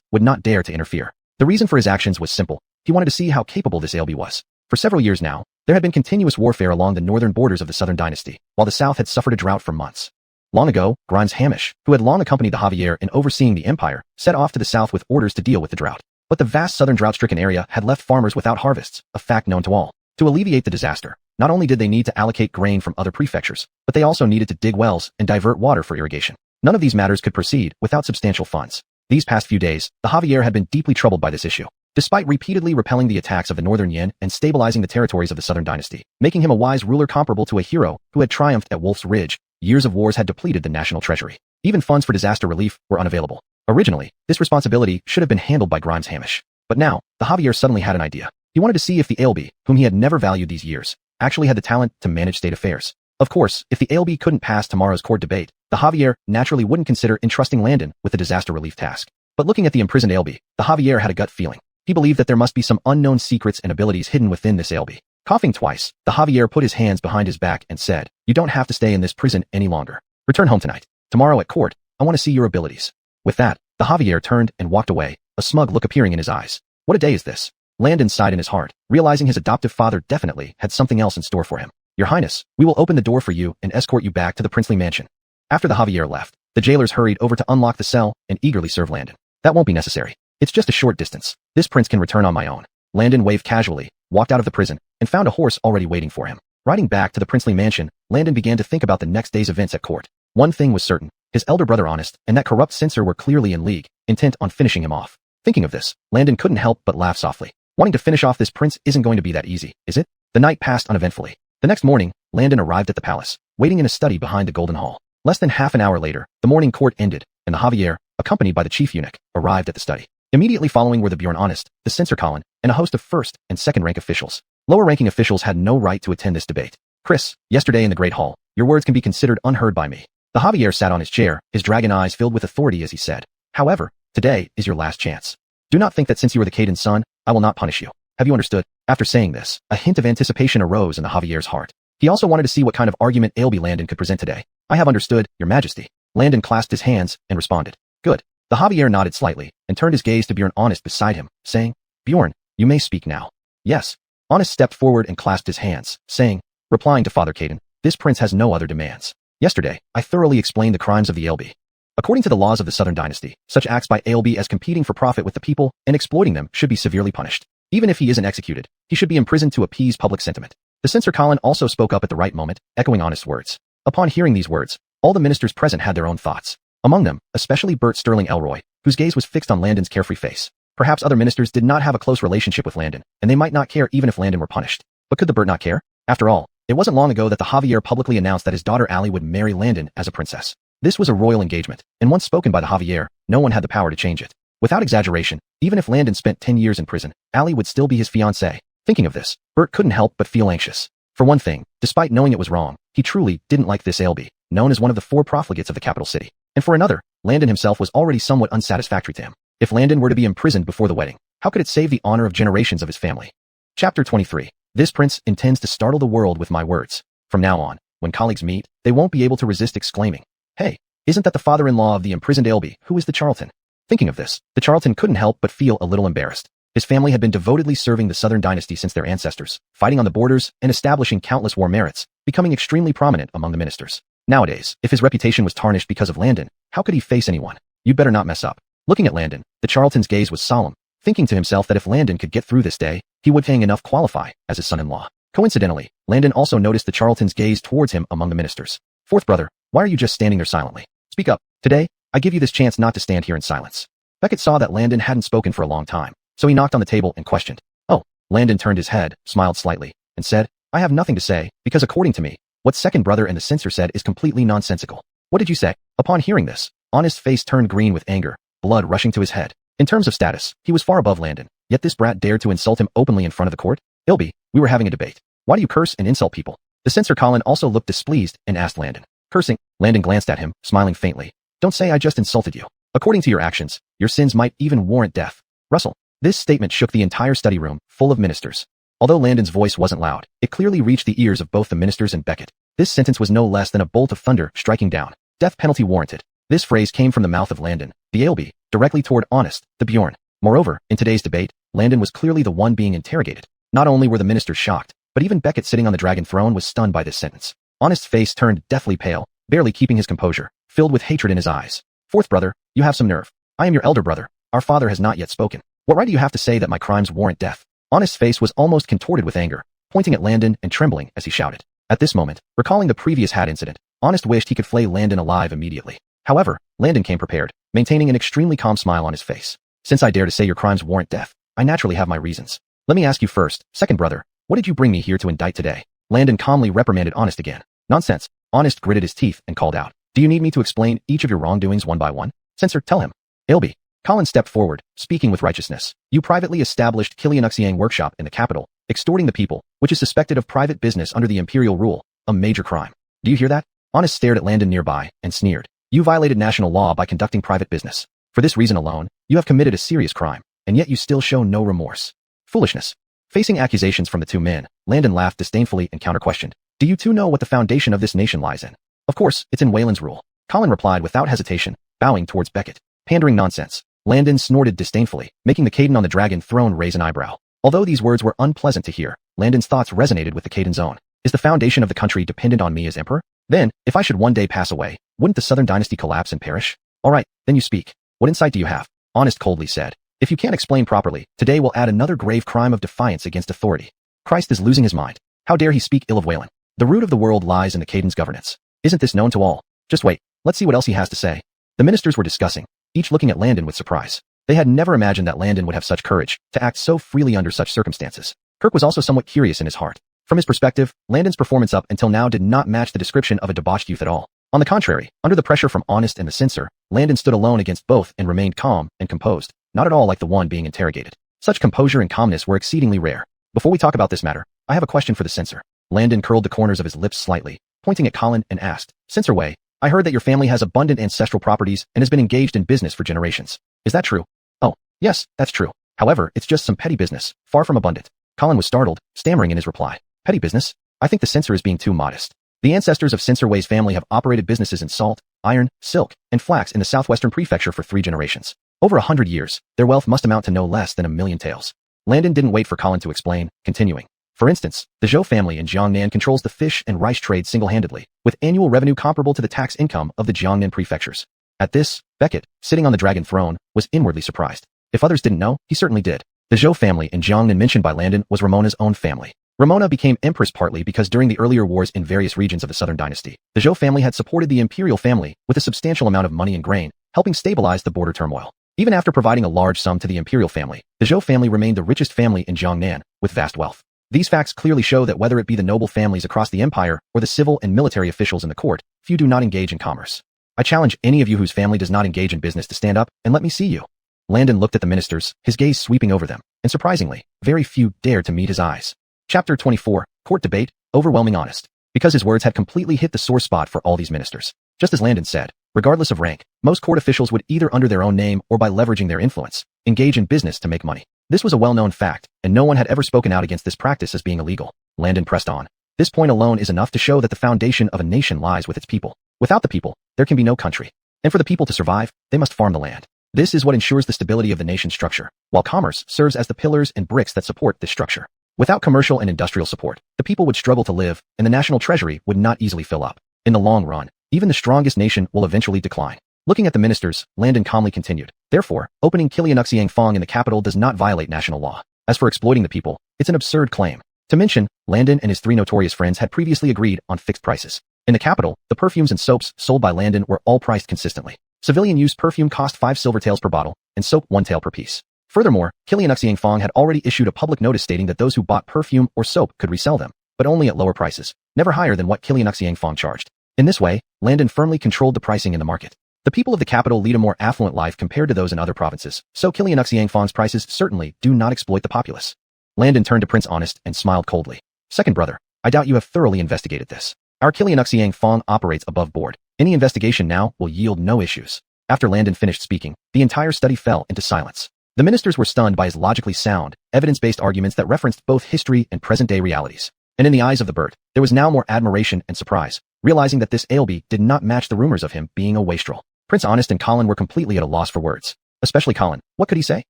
would not dare to interfere. The reason for his actions was simple. He wanted to see how capable this ALB was. For several years now, there had been continuous warfare along the northern borders of the Southern dynasty, while the south had suffered a drought for months. Long ago, Grimes Hamish, who had long accompanied the Javier in overseeing the empire, set off to the south with orders to deal with the drought. But the vast southern drought-stricken area had left farmers without harvests, a fact known to all. To alleviate the disaster, not only did they need to allocate grain from other prefectures, but they also needed to dig wells and divert water for irrigation. None of these matters could proceed without substantial funds. These past few days, the Javier had been deeply troubled by this issue. Despite repeatedly repelling the attacks of the northern Yin and stabilizing the territories of the southern dynasty, making him a wise ruler comparable to a hero who had triumphed at Wolf's Ridge, years of wars had depleted the national treasury. Even funds for disaster relief were unavailable. Originally, this responsibility should have been handled by Grimes Hamish. But now, the Javier suddenly had an idea. He wanted to see if the ALB, whom he had never valued these years, actually had the talent to manage state affairs. Of course, if the ALB couldn't pass tomorrow's court debate, the Javier naturally wouldn't consider entrusting Landon with the disaster relief task. But looking at the imprisoned ALB, the Javier had a gut feeling. He believed that there must be some unknown secrets and abilities hidden within this ALB. Coughing twice, the Javier put his hands behind his back and said, "You don't have to stay in this prison any longer. Return home tonight. Tomorrow at court, I want to see your abilities." With that, the Javier turned and walked away, a smug look appearing in his eyes. What a day is this? Landon sighed in his heart, realizing his adoptive father definitely had something else in store for him. "Your Highness, we will open the door for you and escort you back to the princely mansion." After the Javier left, the jailers hurried over to unlock the cell and eagerly serve Landon. "That won't be necessary. It's just a short distance. This prince can return on my own." Landon waved casually, walked out of the prison, and found a horse already waiting for him. Riding back to the princely mansion, Landon began to think about the next day's events at court. One thing was certain. His elder brother Honest and that corrupt censor were clearly in league, intent on finishing him off. Thinking of this, Landon couldn't help but laugh softly. Wanting to finish off this prince isn't going to be that easy, is it? The night passed uneventfully. The next morning, Landon arrived at the palace, waiting in a study behind the Golden Hall. Less than half an hour later, the morning court ended, and the Javier, accompanied by the chief eunuch, arrived at the study. Immediately following were the Bjorn Honest, the censor Colin, and a host of first and second rank officials. Lower-ranking officials had no right to attend this debate. "Chris, yesterday in the Great Hall, your words can be considered unheard by me." The Javier sat on his chair, his dragon eyes filled with authority as he said, "However, today is your last chance. Do not think that since you are the Caden's son, I will not punish you. Have you understood?" After saying this, a hint of anticipation arose in the Javier's heart. He also wanted to see what kind of argument ALB Landon could present today. "I have understood, your majesty." Landon clasped his hands and responded. "Good." The Javier nodded slightly and turned his gaze to Bjorn Honest beside him, saying, "Bjorn, you may speak now." "Yes." Honest stepped forward and clasped his hands, saying, replying to Father Caden, "This prince has no other demands. Yesterday, I thoroughly explained the crimes of the ALB. According to the laws of the Southern dynasty, such acts by ALB as competing for profit with the people and exploiting them should be severely punished. Even if he isn't executed, he should be imprisoned to appease public sentiment." The censor Colin also spoke up at the right moment, echoing Honest's words. Upon hearing these words, all the ministers present had their own thoughts. Among them, especially Bert Sterling Elroy, whose gaze was fixed on Landon's carefree face. Perhaps other ministers did not have a close relationship with Landon, and they might not care even if Landon were punished. But could the Bert not care? After all, it wasn't long ago that the Javier publicly announced that his daughter Allie would marry Landon as a princess. This was a royal engagement, and once spoken by the Javier, no one had the power to change it. Without exaggeration, even if Landon spent 10 years in prison, Allie would still be his fiancée. Thinking of this, Bert couldn't help but feel anxious. For one thing, despite knowing it was wrong, he truly didn't like this ALB, known as one of the 4 profligates of the capital city. And for another, Landon himself was already somewhat unsatisfactory to him. If Landon were to be imprisoned before the wedding, how could it save the honor of generations of his family? Chapter 23. This prince intends to startle the world with my words. From now on, when colleagues meet, they won't be able to resist exclaiming, "Hey, isn't that the father-in-law of the imprisoned Ailby, who is the Charlton?" Thinking of this, the Charlton couldn't help but feel a little embarrassed. His family had been devotedly serving the southern dynasty since their ancestors, fighting on the borders and establishing countless war merits, becoming extremely prominent among the ministers. Nowadays, if his reputation was tarnished because of Landon, how could he face anyone? "You'd better not mess up." Looking at Landon, the Charlton's gaze was solemn, thinking to himself that if Landon could get through this day, he would hang enough qualify as his son-in-law. Coincidentally, Landon also noticed the Charlton's gaze towards him among the ministers. "Fourth brother, why are you just standing there silently? Speak up. Today, I give you this chance not to stand here in silence." Beckett saw that Landon hadn't spoken for a long time, so he knocked on the table and questioned. "Oh." Landon turned his head, smiled slightly, and said, "I have nothing to say, because according to me, what second brother and the censor said is completely nonsensical." "What did you say?" Upon hearing this, Honest's face turned green with anger, blood rushing to his head. In terms of status, he was far above Landon, yet this brat dared to insult him openly in front of the court? "Ailby, we were having a debate. Why do you curse and insult people?" The censor Colin also looked displeased and asked Landon. "Cursing?" Landon glanced at him, smiling faintly. "Don't say I just insulted you. According to your actions, your sins might even warrant death." Russell. This statement shook the entire study room, full of ministers. Although Landon's voice wasn't loud, it clearly reached the ears of both the ministers and Beckett. This sentence was no less than a bolt of thunder striking down. Death penalty warranted. This phrase came from the mouth of Landon, the Ailby, directly toward Honest, the Bjorn. Moreover, in today's debate, Landon was clearly the one being interrogated. Not only were the ministers shocked, but even Beckett sitting on the dragon throne was stunned by this sentence. Honest's face turned deathly pale, barely keeping his composure, filled with hatred in his eyes. "Fourth brother, you have some nerve. I am your elder brother. Our father has not yet spoken. What right do you have to say that my crimes warrant death?" Honest's face was almost contorted with anger, pointing at Landon and trembling as he shouted. At this moment, recalling the previous hat incident, Honest wished he could flay Landon alive immediately. However, Landon came prepared, maintaining an extremely calm smile on his face. "Since I dare to say your crimes warrant death, I naturally have my reasons. Let me ask you first, second brother, what did you bring me here to indict today?" Landon calmly reprimanded Honest again. "Nonsense." Honest gritted his teeth and called out. "Do you need me to explain each of your wrongdoings one by one?" "Censor, tell him." "Ailby." Colin stepped forward, speaking with righteousness. "You privately established Kilianuxiang workshop in the capital, extorting the people, which is suspected of private business under the imperial rule, a major crime. Do you hear that?" Honest stared at Landon nearby and sneered. "You violated national law by conducting private business. For this reason alone, you have committed a serious crime, and yet you still show no remorse. Foolishness." Facing accusations from the two men, Landon laughed disdainfully and counter-questioned. "Do you two know what the foundation of this nation lies in?" "Of course, it's in Wayland's rule." Colin replied without hesitation, bowing towards Beckett. "Pandering nonsense." Landon snorted disdainfully, making the Caden on the dragon throne raise an eyebrow. Although these words were unpleasant to hear, Landon's thoughts resonated with the Caden's own. "Is the foundation of the country dependent on me as emperor? Then, if I should one day pass away, wouldn't the southern dynasty collapse and perish? All right, then you speak. What insight do you have?" Honest coldly said. "If you can't explain properly, today we'll add another grave crime of defiance against authority." Christ is losing his mind. How dare he speak ill of Wayland? The root of the world lies in the Caden's governance. Isn't this known to all? Just wait, let's see what else he has to say. The ministers were discussing, each looking at Landon with surprise. They had never imagined that Landon would have such courage to act so freely under such circumstances. Kirk was also somewhat curious in his heart. From his perspective, Landon's performance up until now did not match the description of a debauched youth at all. On the contrary, under the pressure from Honest and the censor, Landon stood alone against both and remained calm and composed, not at all like the one being interrogated. Such composure and calmness were exceedingly rare. "Before we talk about this matter, I have a question for the censor." Landon curled the corners of his lips slightly, pointing at Colin and asked, "Censor Way, I heard that your family has abundant ancestral properties and has been engaged in business for generations. Is that true?" "Oh, yes, that's true. However, it's just some petty business, far from abundant." Colin was startled, stammering in his reply. "Petty business? I think the censor is being too modest. The ancestors of Censor Way's family have operated businesses in salt, iron, silk, and flax in the southwestern prefecture for 3 generations. Over 100 years, their wealth must amount to no less than 1,000,000 taels." Landon didn't wait for Colin to explain, continuing. "For instance, the Zhou family in Jiangnan controls the fish and rice trade single-handedly, with annual revenue comparable to the tax income of the Jiangnan prefectures." At this, Beckett, sitting on the dragon throne, was inwardly surprised. If others didn't know, he certainly did. The Zhou family in Jiangnan mentioned by Landon was Ramona's own family. Ramona became empress partly because during the earlier wars in various regions of the southern dynasty, the Zhou family had supported the imperial family with a substantial amount of money and grain, helping stabilize the border turmoil. Even after providing a large sum to the imperial family, the Zhou family remained the richest family in Jiangnan, with vast wealth. These facts clearly show that whether it be the noble families across the empire or the civil and military officials in the court, few do not engage in commerce. I challenge any of you whose family does not engage in business to stand up and let me see you. Landon looked at the ministers, his gaze sweeping over them, and surprisingly, very few dared to meet his eyes. Chapter 24, Court Debate, Overwhelming Honest. Because his words had completely hit the sore spot for all these ministers. Just as Landon said, Regardless of rank, most court officials would either under their own name or by leveraging their influence, engage in business to make money. This was a well-known fact, and no one had ever spoken out against this practice as being illegal. Landon pressed on. This point alone is enough to show that the foundation of a nation lies with its people. Without the people, there can be no country. And for the people to survive, they must farm the land. This is what ensures the stability of the nation's structure, while commerce serves as the pillars and bricks that support this structure. Without commercial and industrial support, the people would struggle to live, and the national treasury would not easily fill up. In the long run, even the strongest nation will eventually decline. Looking at the ministers, Landon calmly continued. Therefore, opening Fong in the capital does not violate national law. As for exploiting the people, it's an absurd claim. To mention, Landon and his three notorious friends had previously agreed on fixed prices. In the capital, the perfumes and soaps sold by Landon were all priced consistently. Civilian-use perfume cost 5 silver taels per bottle, and soap 1 tael per piece. Furthermore, Fong had already issued a public notice stating that those who bought perfume or soap could resell them, but only at lower prices, never higher than what Fong charged. In this way, Landon firmly controlled the pricing in the market. The people of the capital lead a more affluent life compared to those in other provinces, so Fong's prices certainly do not exploit the populace. Landon turned to Prince Honest and smiled coldly. Second brother, I doubt you have thoroughly investigated this. Our Fong operates above board. Any investigation now will yield no issues. After Landon finished speaking, the entire study fell into silence. The ministers were stunned by his logically sound, evidence-based arguments that referenced both history and present-day realities. And in the eyes of the Burt, there was now more admiration and surprise, realizing that this Ailby did not match the rumors of him being a wastrel. Prince Honest and Colin were completely at a loss for words. Especially Colin. What could he say?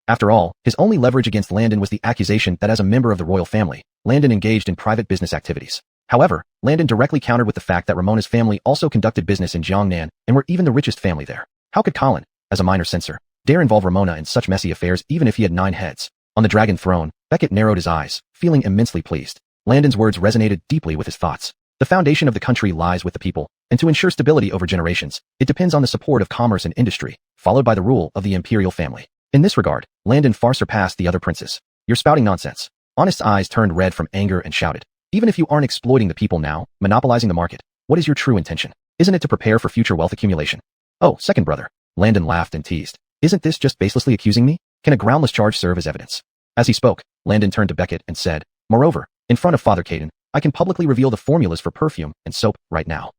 After all, his only leverage against Landon was the accusation that as a member of the royal family, Landon engaged in private business activities. However, Landon directly countered with the fact that Ramona's family also conducted business in Jiangnan and were even the richest family there. How could Colin, as a minor censor, dare involve Ramona in such messy affairs even if he had 9 heads? On the dragon throne, Beckett narrowed his eyes, feeling immensely pleased. Landon's words resonated deeply with his thoughts. The foundation of the country lies with the people, and to ensure stability over generations, it depends on the support of commerce and industry, followed by the rule of the imperial family. In this regard, Landon far surpassed the other princes. You're spouting nonsense. Honest's eyes turned red from anger and shouted. Even if you aren't exploiting the people now, monopolizing the market, what is your true intention? Isn't it to prepare for future wealth accumulation? Oh, second brother. Landon laughed and teased. Isn't this just baselessly accusing me? Can a groundless charge serve as evidence? As he spoke, Landon turned to Beckett and said, Moreover, in front of Father Caden, I can publicly reveal the formulas for perfume and soap right now.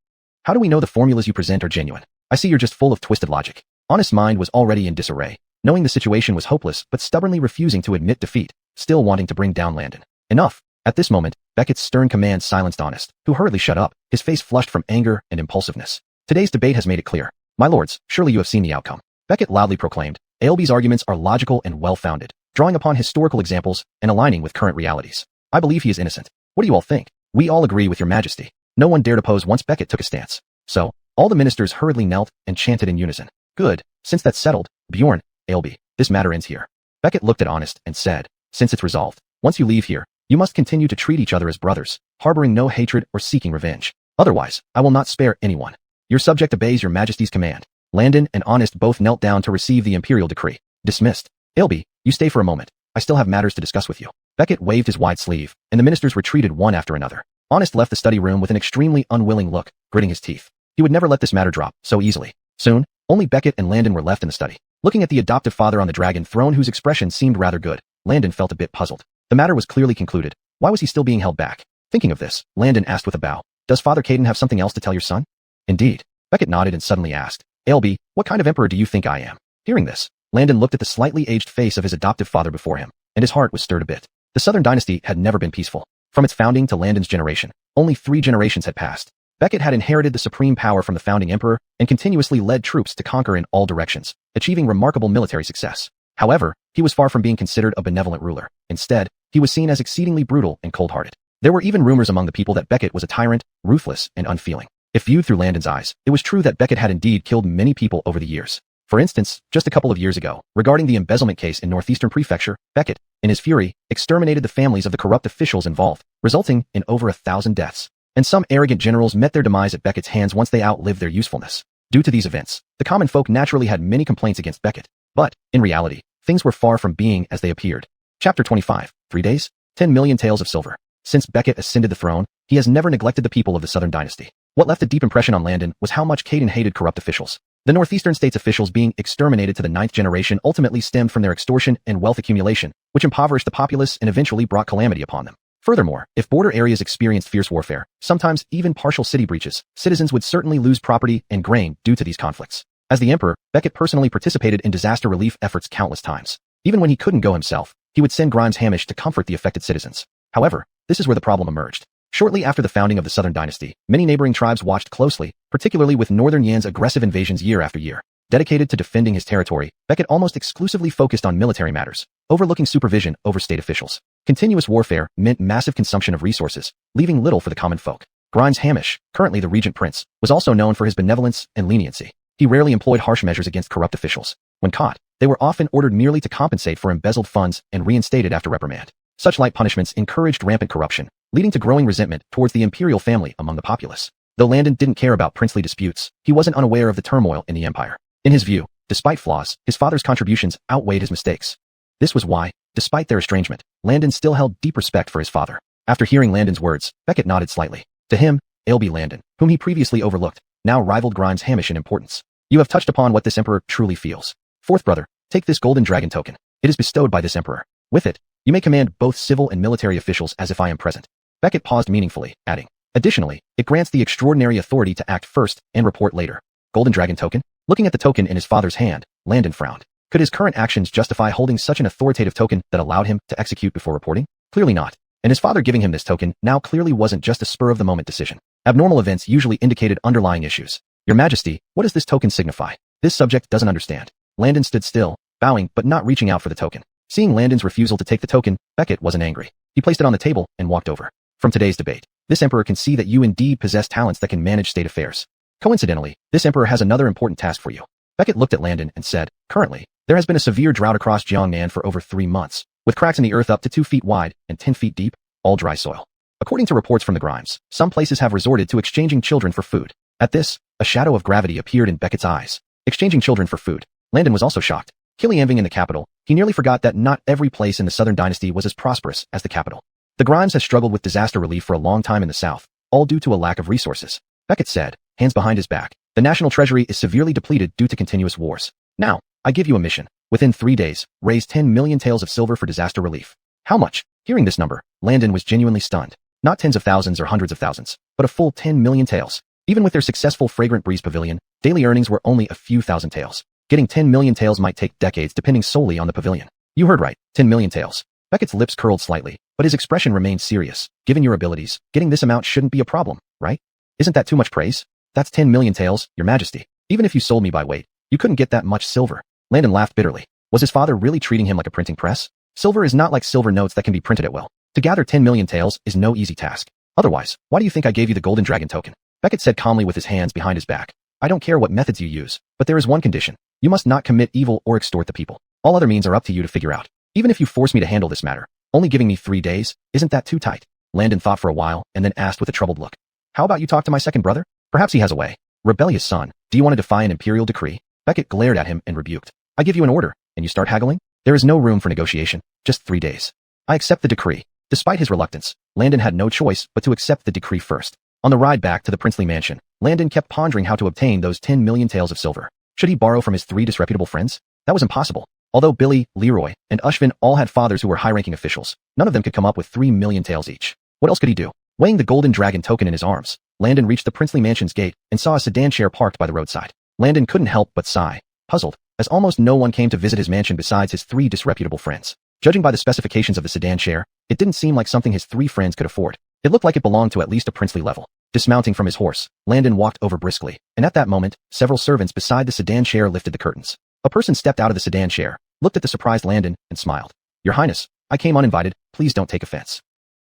How do we know the formulas you present are genuine? I see you're just full of twisted logic. Honest's mind was already in disarray, knowing the situation was hopeless but stubbornly refusing to admit defeat, still wanting to bring down Landon. Enough. At this moment, Beckett's stern command silenced Honest, who hurriedly shut up, his face flushed from anger and impulsiveness. Today's debate has made it clear. My lords, surely you have seen the outcome. Beckett loudly proclaimed. Ailby's arguments are logical and well-founded, drawing upon historical examples and aligning with current realities. I believe he is innocent. What do you all think? We all agree with your majesty. No one dared oppose once Beckett took a stance. So, all the ministers hurriedly knelt and chanted in unison. Good. Since that's settled, Bjorn, Ailby, this matter ends here. Beckett looked at Honest and said, since it's resolved, once you leave here, you must continue to treat each other as brothers, harboring no hatred or seeking revenge. Otherwise, I will not spare anyone. Your subject obeys your majesty's command. Landon and Honest both knelt down to receive the imperial decree. Dismissed. Ailby, you stay for a moment. I still have matters to discuss with you. Beckett waved his wide sleeve, and the ministers retreated one after another. Honest left the study room with an extremely unwilling look, gritting his teeth. He would never let this matter drop so easily. Soon, only Beckett and Landon were left in the study. Looking at the adoptive father on the dragon throne whose expression seemed rather good, Landon felt a bit puzzled. The matter was clearly concluded. Why was he still being held back? Thinking of this, Landon asked with a bow. Does Father Caden have something else to tell your son? Indeed. Beckett nodded and suddenly asked. Ailby, what kind of emperor do you think I am? Hearing this, Landon looked at the slightly aged face of his adoptive father before him, and his heart was stirred a bit. The Southern dynasty had never been peaceful. From its founding to Landon's generation, only 3 generations had passed. Beckett had inherited the supreme power from the founding emperor and continuously led troops to conquer in all directions, achieving remarkable military success. However, he was far from being considered a benevolent ruler. Instead, he was seen as exceedingly brutal and cold-hearted. There were even rumors among the people that Beckett was a tyrant, ruthless, and unfeeling. If viewed through Landon's eyes, it was true that Beckett had indeed killed many people over the years. For instance, just a couple of years ago, regarding the embezzlement case in Northeastern Prefecture, Beckett, in his fury, exterminated the families of the corrupt officials involved, resulting in over 1,000 deaths. And some arrogant generals met their demise at Beckett's hands once they outlived their usefulness. Due to these events, the common folk naturally had many complaints against Beckett. But, in reality, things were far from being as they appeared. Chapter 25. 3 days? 10 million taels of silver. Since Beckett ascended the throne, he has never neglected the people of the Southern dynasty. What left a deep impression on Landon was how much Caden hated corrupt officials. The northeastern states' officials being exterminated to the 9th generation ultimately stemmed from their extortion and wealth accumulation, which impoverished the populace and eventually brought calamity upon them. Furthermore, if border areas experienced fierce warfare, sometimes even partial city breaches, citizens would certainly lose property and grain due to these conflicts. As the emperor, Becket personally participated in disaster relief efforts countless times. Even when he couldn't go himself, he would send Grimes Hamish to comfort the affected citizens. However, this is where the problem emerged. Shortly after the founding of the Southern Dynasty, many neighboring tribes watched closely, particularly with Northern Yan's aggressive invasions year after year. Dedicated to defending his territory, Becket almost exclusively focused on military matters, overlooking supervision over state officials. Continuous warfare meant massive consumption of resources, leaving little for the common folk. Grimes Hamish, currently the regent prince, was also known for his benevolence and leniency. He rarely employed harsh measures against corrupt officials. When caught, they were often ordered merely to compensate for embezzled funds and reinstated after reprimand. Such light punishments encouraged rampant corruption, leading to growing resentment towards the imperial family among the populace. Though Landon didn't care about princely disputes, he wasn't unaware of the turmoil in the empire. In his view, despite flaws, his father's contributions outweighed his mistakes. This was why, despite their estrangement, Landon still held deep respect for his father. After hearing Landon's words, Becket nodded slightly. To him, Ailby Landon, whom he previously overlooked, now rivaled Grimes Hamish in importance. You have touched upon what this emperor truly feels. Fourth brother, take this golden dragon token. It is bestowed by this emperor. With it, you may command both civil and military officials as if I am present. Becket paused meaningfully, adding, additionally, it grants the extraordinary authority to act first and report later. Golden dragon token? Looking at the token in his father's hand, Landon frowned. Could his current actions justify holding such an authoritative token that allowed him to execute before reporting? Clearly not. And his father giving him this token now clearly wasn't just a spur-of-the-moment decision. Abnormal events usually indicated underlying issues. Your Majesty, what does this token signify? This subject doesn't understand. Landon stood still, bowing but not reaching out for the token. Seeing Landon's refusal to take the token, Becket wasn't angry. He placed it on the table and walked over. From today's debate, this emperor can see that you indeed possess talents that can manage state affairs. Coincidentally, this emperor has another important task for you. Becket looked at Landon and said, currently, there has been a severe drought across Jiangnan for over 3 months, with cracks in the earth up to 2 feet wide and 10 feet deep, all dry soil. According to reports from the Grimes, some places have resorted to exchanging children for food. At this, a shadow of gravity appeared in Becket's eyes. Exchanging children for food. Landon was also shocked. Killianving in the capital, he nearly forgot that not every place in the Southern Dynasty was as prosperous as the capital. The Grimes has struggled with disaster relief for a long time in the South, all due to a lack of resources. Becket said, hands behind his back. The national treasury is severely depleted due to continuous wars. Now, I give you a mission. Within 3 days, raise 10 million taels of silver for disaster relief. How much? Hearing this number, Landon was genuinely stunned. Not tens of thousands or hundreds of thousands, but a full 10 million taels. Even with their successful Fragrant Breeze Pavilion, daily earnings were only a few thousand taels. Getting 10 million taels might take decades depending solely on the pavilion. You heard right, 10 million taels. Becket's lips curled slightly, but his expression remained serious. Given your abilities, getting this amount shouldn't be a problem, right? Isn't that too much praise? That's 10 million taels, Your Majesty. Even if you sold me by weight, you couldn't get that much silver. Landon laughed bitterly. Was his father really treating him like a printing press? Silver is not like silver notes that can be printed at will. To gather 10 million taels is no easy task. Otherwise, why do you think I gave you the golden dragon token? Becket said calmly with his hands behind his back. I don't care what methods you use, but there is one condition. You must not commit evil or extort the people. All other means are up to you to figure out. Even if you force me to handle this matter, only giving me 3 days, isn't that too tight? Landon thought for a while and then asked with a troubled look. How about you talk to my second brother? Perhaps he has a way. Rebellious son, do you want to defy an imperial decree? Becket glared at him and rebuked. I give you an order, and you start haggling? There is no room for negotiation, just 3 days. I accept the decree. Despite his reluctance, Landon had no choice but to accept the decree first. On the ride back to the princely mansion, Landon kept pondering how to obtain those 10 million taels of silver. Should he borrow from his 3 disreputable friends? That was impossible. Although Billy, Leroy, and Ushvin all had fathers who were high-ranking officials, none of them could come up with 3 million taels each. What else could he do? Weighing the golden dragon token in his arms, Landon reached the princely mansion's gate and saw a sedan chair parked by the roadside. Landon couldn't help but sigh, puzzled, as almost no one came to visit his mansion besides his 3 disreputable friends. Judging by the specifications of the sedan chair, it didn't seem like something his 3 friends could afford. It looked like it belonged to at least a princely level. Dismounting from his horse, Landon walked over briskly, and at that moment, several servants beside the sedan chair lifted the curtains. A person stepped out of the sedan chair, looked at the surprised Landon, and smiled. Your Highness, I came uninvited, please don't take offense.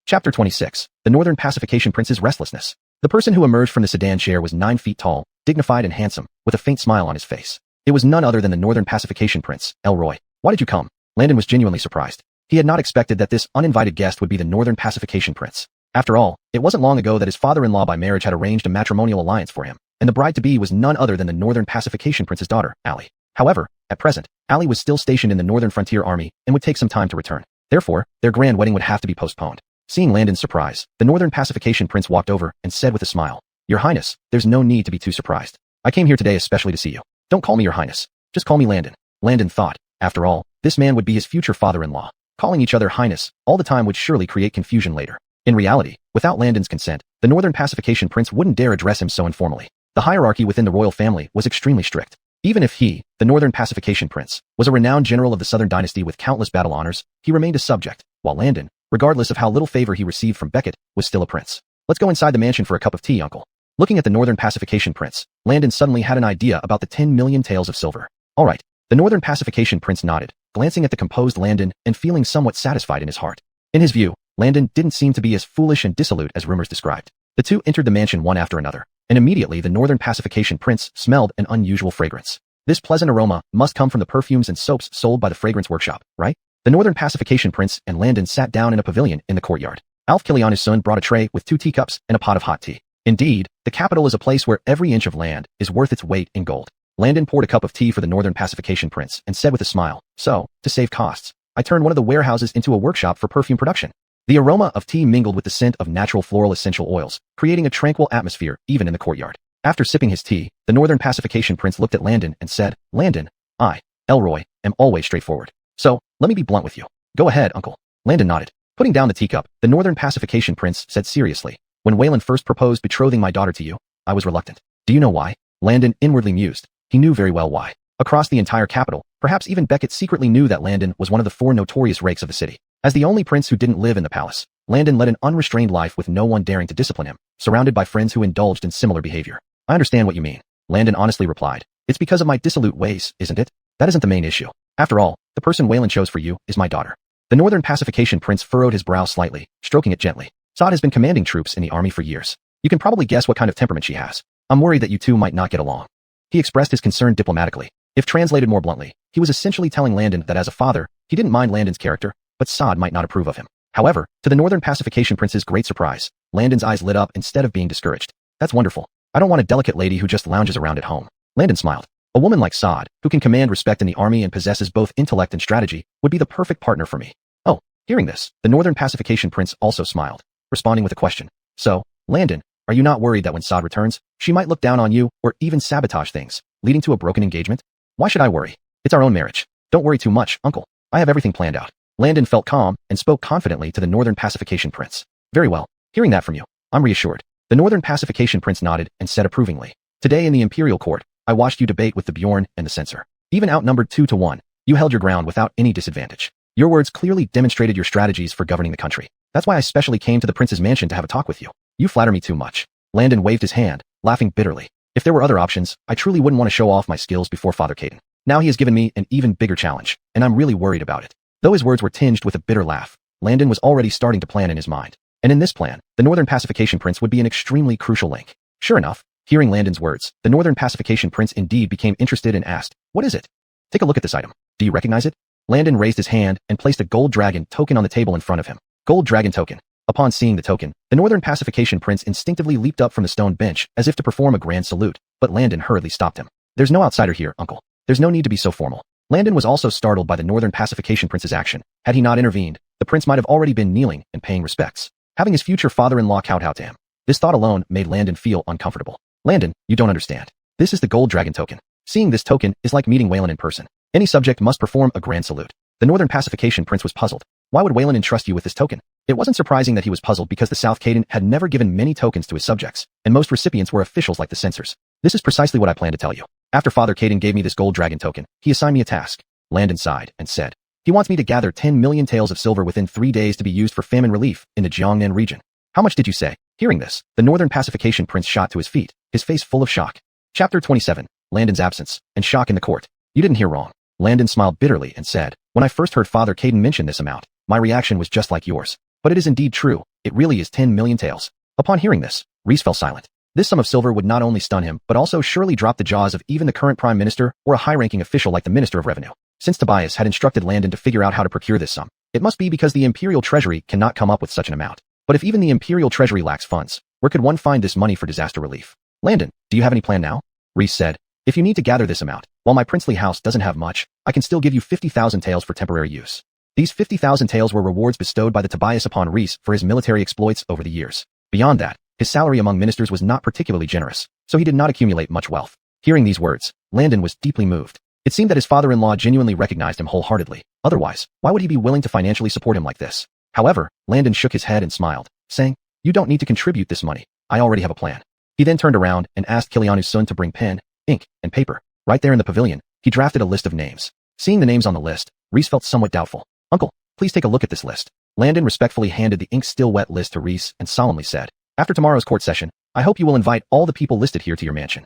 Chapter 26. The Northern Pacification Prince's Restlessness. The person who emerged from the sedan chair was 9 feet tall, dignified and handsome, with a faint smile on his face. It was none other than the Northern Pacification Prince, Elroy. Why did you come? Landon was genuinely surprised. He had not expected that this uninvited guest would be the Northern Pacification Prince. After all, it wasn't long ago that his father-in-law by marriage had arranged a matrimonial alliance for him, and the bride-to-be was none other than the Northern Pacification Prince's daughter, Allie. However, at present, Allie was still stationed in the Northern Frontier Army and would take some time to return. Therefore, their grand wedding would have to be postponed. Seeing Landon's surprise, the Northern Pacification Prince walked over and said with a smile, Your Highness, there's no need to be too surprised. I came here today especially to see you. Don't call me Your Highness. Just call me Landon. Landon thought, after all, this man would be his future father-in-law. Calling each other Highness all the time would surely create confusion later. In reality, without Landon's consent, the Northern Pacification Prince wouldn't dare address him so informally. The hierarchy within the royal family was extremely strict. Even if he, the Northern Pacification Prince, was a renowned general of the Southern dynasty with countless battle honors, he remained a subject, while Landon, regardless of how little favor he received from Beckett, was still a prince. Let's go inside the mansion for a cup of tea, uncle. Looking at the Northern Pacification Prince, Landon suddenly had an idea about the 10 million taels of silver. All right. The Northern Pacification Prince nodded, glancing at the composed Landon and feeling somewhat satisfied in his heart. In his view, Landon didn't seem to be as foolish and dissolute as rumors described. The two entered the mansion one after another, and immediately the Northern Pacification Prince smelled an unusual fragrance. This pleasant aroma must come from the perfumes and soaps sold by the fragrance workshop, right? The Northern Pacification Prince and Landon sat down in a pavilion in the courtyard. Alf Kiliana's son brought a tray with 2 teacups and a pot of hot tea. Indeed, the capital is a place where every inch of land is worth its weight in gold. Landon poured a cup of tea for the Northern Pacification Prince and said with a smile, "So, to save costs, I turned one of the warehouses into a workshop for perfume production." The aroma of tea mingled with the scent of natural floral essential oils, creating a tranquil atmosphere even in the courtyard. After sipping his tea, the Northern Pacification Prince looked at Landon and said, "Landon, I, Elroy, am always straightforward. So, let me be blunt with you. Go ahead, uncle." Landon nodded. Putting down the teacup, the Northern Pacification Prince said seriously, "When Waylon first proposed betrothing my daughter to you, I was reluctant. Do you know why?" Landon inwardly mused. He knew very well why. Across the entire capital, perhaps even Beckett secretly knew that Landon was one of the 4 notorious rakes of the city. As the only prince who didn't live in the palace, Landon led an unrestrained life with no one daring to discipline him, surrounded by friends who indulged in similar behavior. "I understand what you mean," Landon honestly replied. "It's because of my dissolute ways, isn't it? That isn't the main issue. After all, the person Waylon chose for you is my daughter." The Northern Pacification Prince furrowed his brow slightly, stroking it gently. "Saad has been commanding troops in the army for years. You can probably guess what kind of temperament she has. I'm worried that you two might not get along." He expressed his concern diplomatically. If translated more bluntly, he was essentially telling Landon that as a father, he didn't mind Landon's character, but Saad might not approve of him. However, to the Northern Pacification Prince's great surprise, Landon's eyes lit up instead of being discouraged. "That's wonderful. I don't want a delicate lady who just lounges around at home." Landon smiled. "A woman like Saad, who can command respect in the army and possesses both intellect and strategy, would be the perfect partner for me." Oh, hearing this, the Northern Pacification Prince also smiled, responding with a question. "So, Landon, are you not worried that when Saad returns, she might look down on you or even sabotage things, leading to a broken engagement?" "Why should I worry? It's our own marriage. Don't worry too much, uncle. I have everything planned out." Landon felt calm and spoke confidently to the Northern Pacification Prince. "Very well. Hearing that from you, I'm reassured." The Northern Pacification Prince nodded and said approvingly, "Today in the Imperial Court, I watched you debate with the Bjorn and the Censor. Even outnumbered 2 to 1, you held your ground without any disadvantage. Your words clearly demonstrated your strategies for governing the country. That's why I specially came to the prince's mansion to have a talk with you. You flatter me too much." Landon waved his hand, laughing bitterly. "If there were other options, I truly wouldn't want to show off my skills before Father Caden. Now he has given me an even bigger challenge, and I'm really worried about it." Though his words were tinged with a bitter laugh, Landon was already starting to plan in his mind. And in this plan, the Northern Pacification Prince would be an extremely crucial link. Sure enough, hearing Landon's words, the Northern Pacification Prince indeed became interested and asked, "What is it?" "Take a look at this item. Do you recognize it?" Landon raised his hand and placed a gold dragon token on the table in front of him. Gold dragon token. Upon seeing the token, the Northern Pacification Prince instinctively leaped up from the stone bench as if to perform a grand salute, but Landon hurriedly stopped him. "There's no outsider here, uncle. There's no need to be so formal." Landon was also startled by the Northern Pacification Prince's action. Had he not intervened, the prince might have already been kneeling and paying respects, having his future father-in-law kowtow to him. This thought alone made Landon feel uncomfortable. "Landon, you don't understand. This is the gold dragon token. Seeing this token is like meeting Waylon in person. Any subject must perform a grand salute." The Northern Pacification Prince was puzzled. Why would Waylon entrust you with this token? It wasn't surprising that he was puzzled because the South Caden had never given many tokens to his subjects, and most recipients were officials like the censors. "This is precisely what I plan to tell you. After Father Caden gave me this gold dragon token, he assigned me a task." Landon sighed and said, "He wants me to gather 10 million taels of silver within 3 days to be used for famine relief in the Jiangnan region." "How much did you say?" Hearing this, the Northern Pacification Prince shot to his feet, his face full of shock. Chapter 27, Landon's absence, and shock in the court. "You didn't hear wrong." Landon smiled bitterly and said, "When I first heard Father Caden mention this amount, my reaction was just like yours. But it is indeed true. It really is 10 million taels." Upon hearing this, Reese fell silent. This sum of silver would not only stun him, but also surely drop the jaws of even the current prime minister or a high-ranking official like the Minister of Revenue. Since Tobias had instructed Landon to figure out how to procure this sum, it must be because the Imperial Treasury cannot come up with such an amount. But if even the Imperial Treasury lacks funds, where could one find this money for disaster relief? "Landon, do you have any plan now?" Reese said, "If you need to gather this amount, while my princely house doesn't have much, I can still give you 50,000 taels for temporary use." These 50,000 taels were rewards bestowed by the Tobias upon Reese for his military exploits over the years. Beyond that, his salary among ministers was not particularly generous, so he did not accumulate much wealth. Hearing these words, Landon was deeply moved. It seemed that his father-in-law genuinely recognized him wholeheartedly. Otherwise, why would he be willing to financially support him like this? However, Landon shook his head and smiled. saying, "You don't need to contribute this money. I already have a plan." He then turned around and asked Kilianu's son to bring pen, ink, and paper. Right there in the pavilion, he drafted a list of names. Seeing the names on the list, Reese felt somewhat doubtful. "Uncle, please take a look at this list." Landon respectfully handed the ink still wet list to Reese and solemnly said, "After tomorrow's court session, I hope you will invite all the people listed here to your mansion."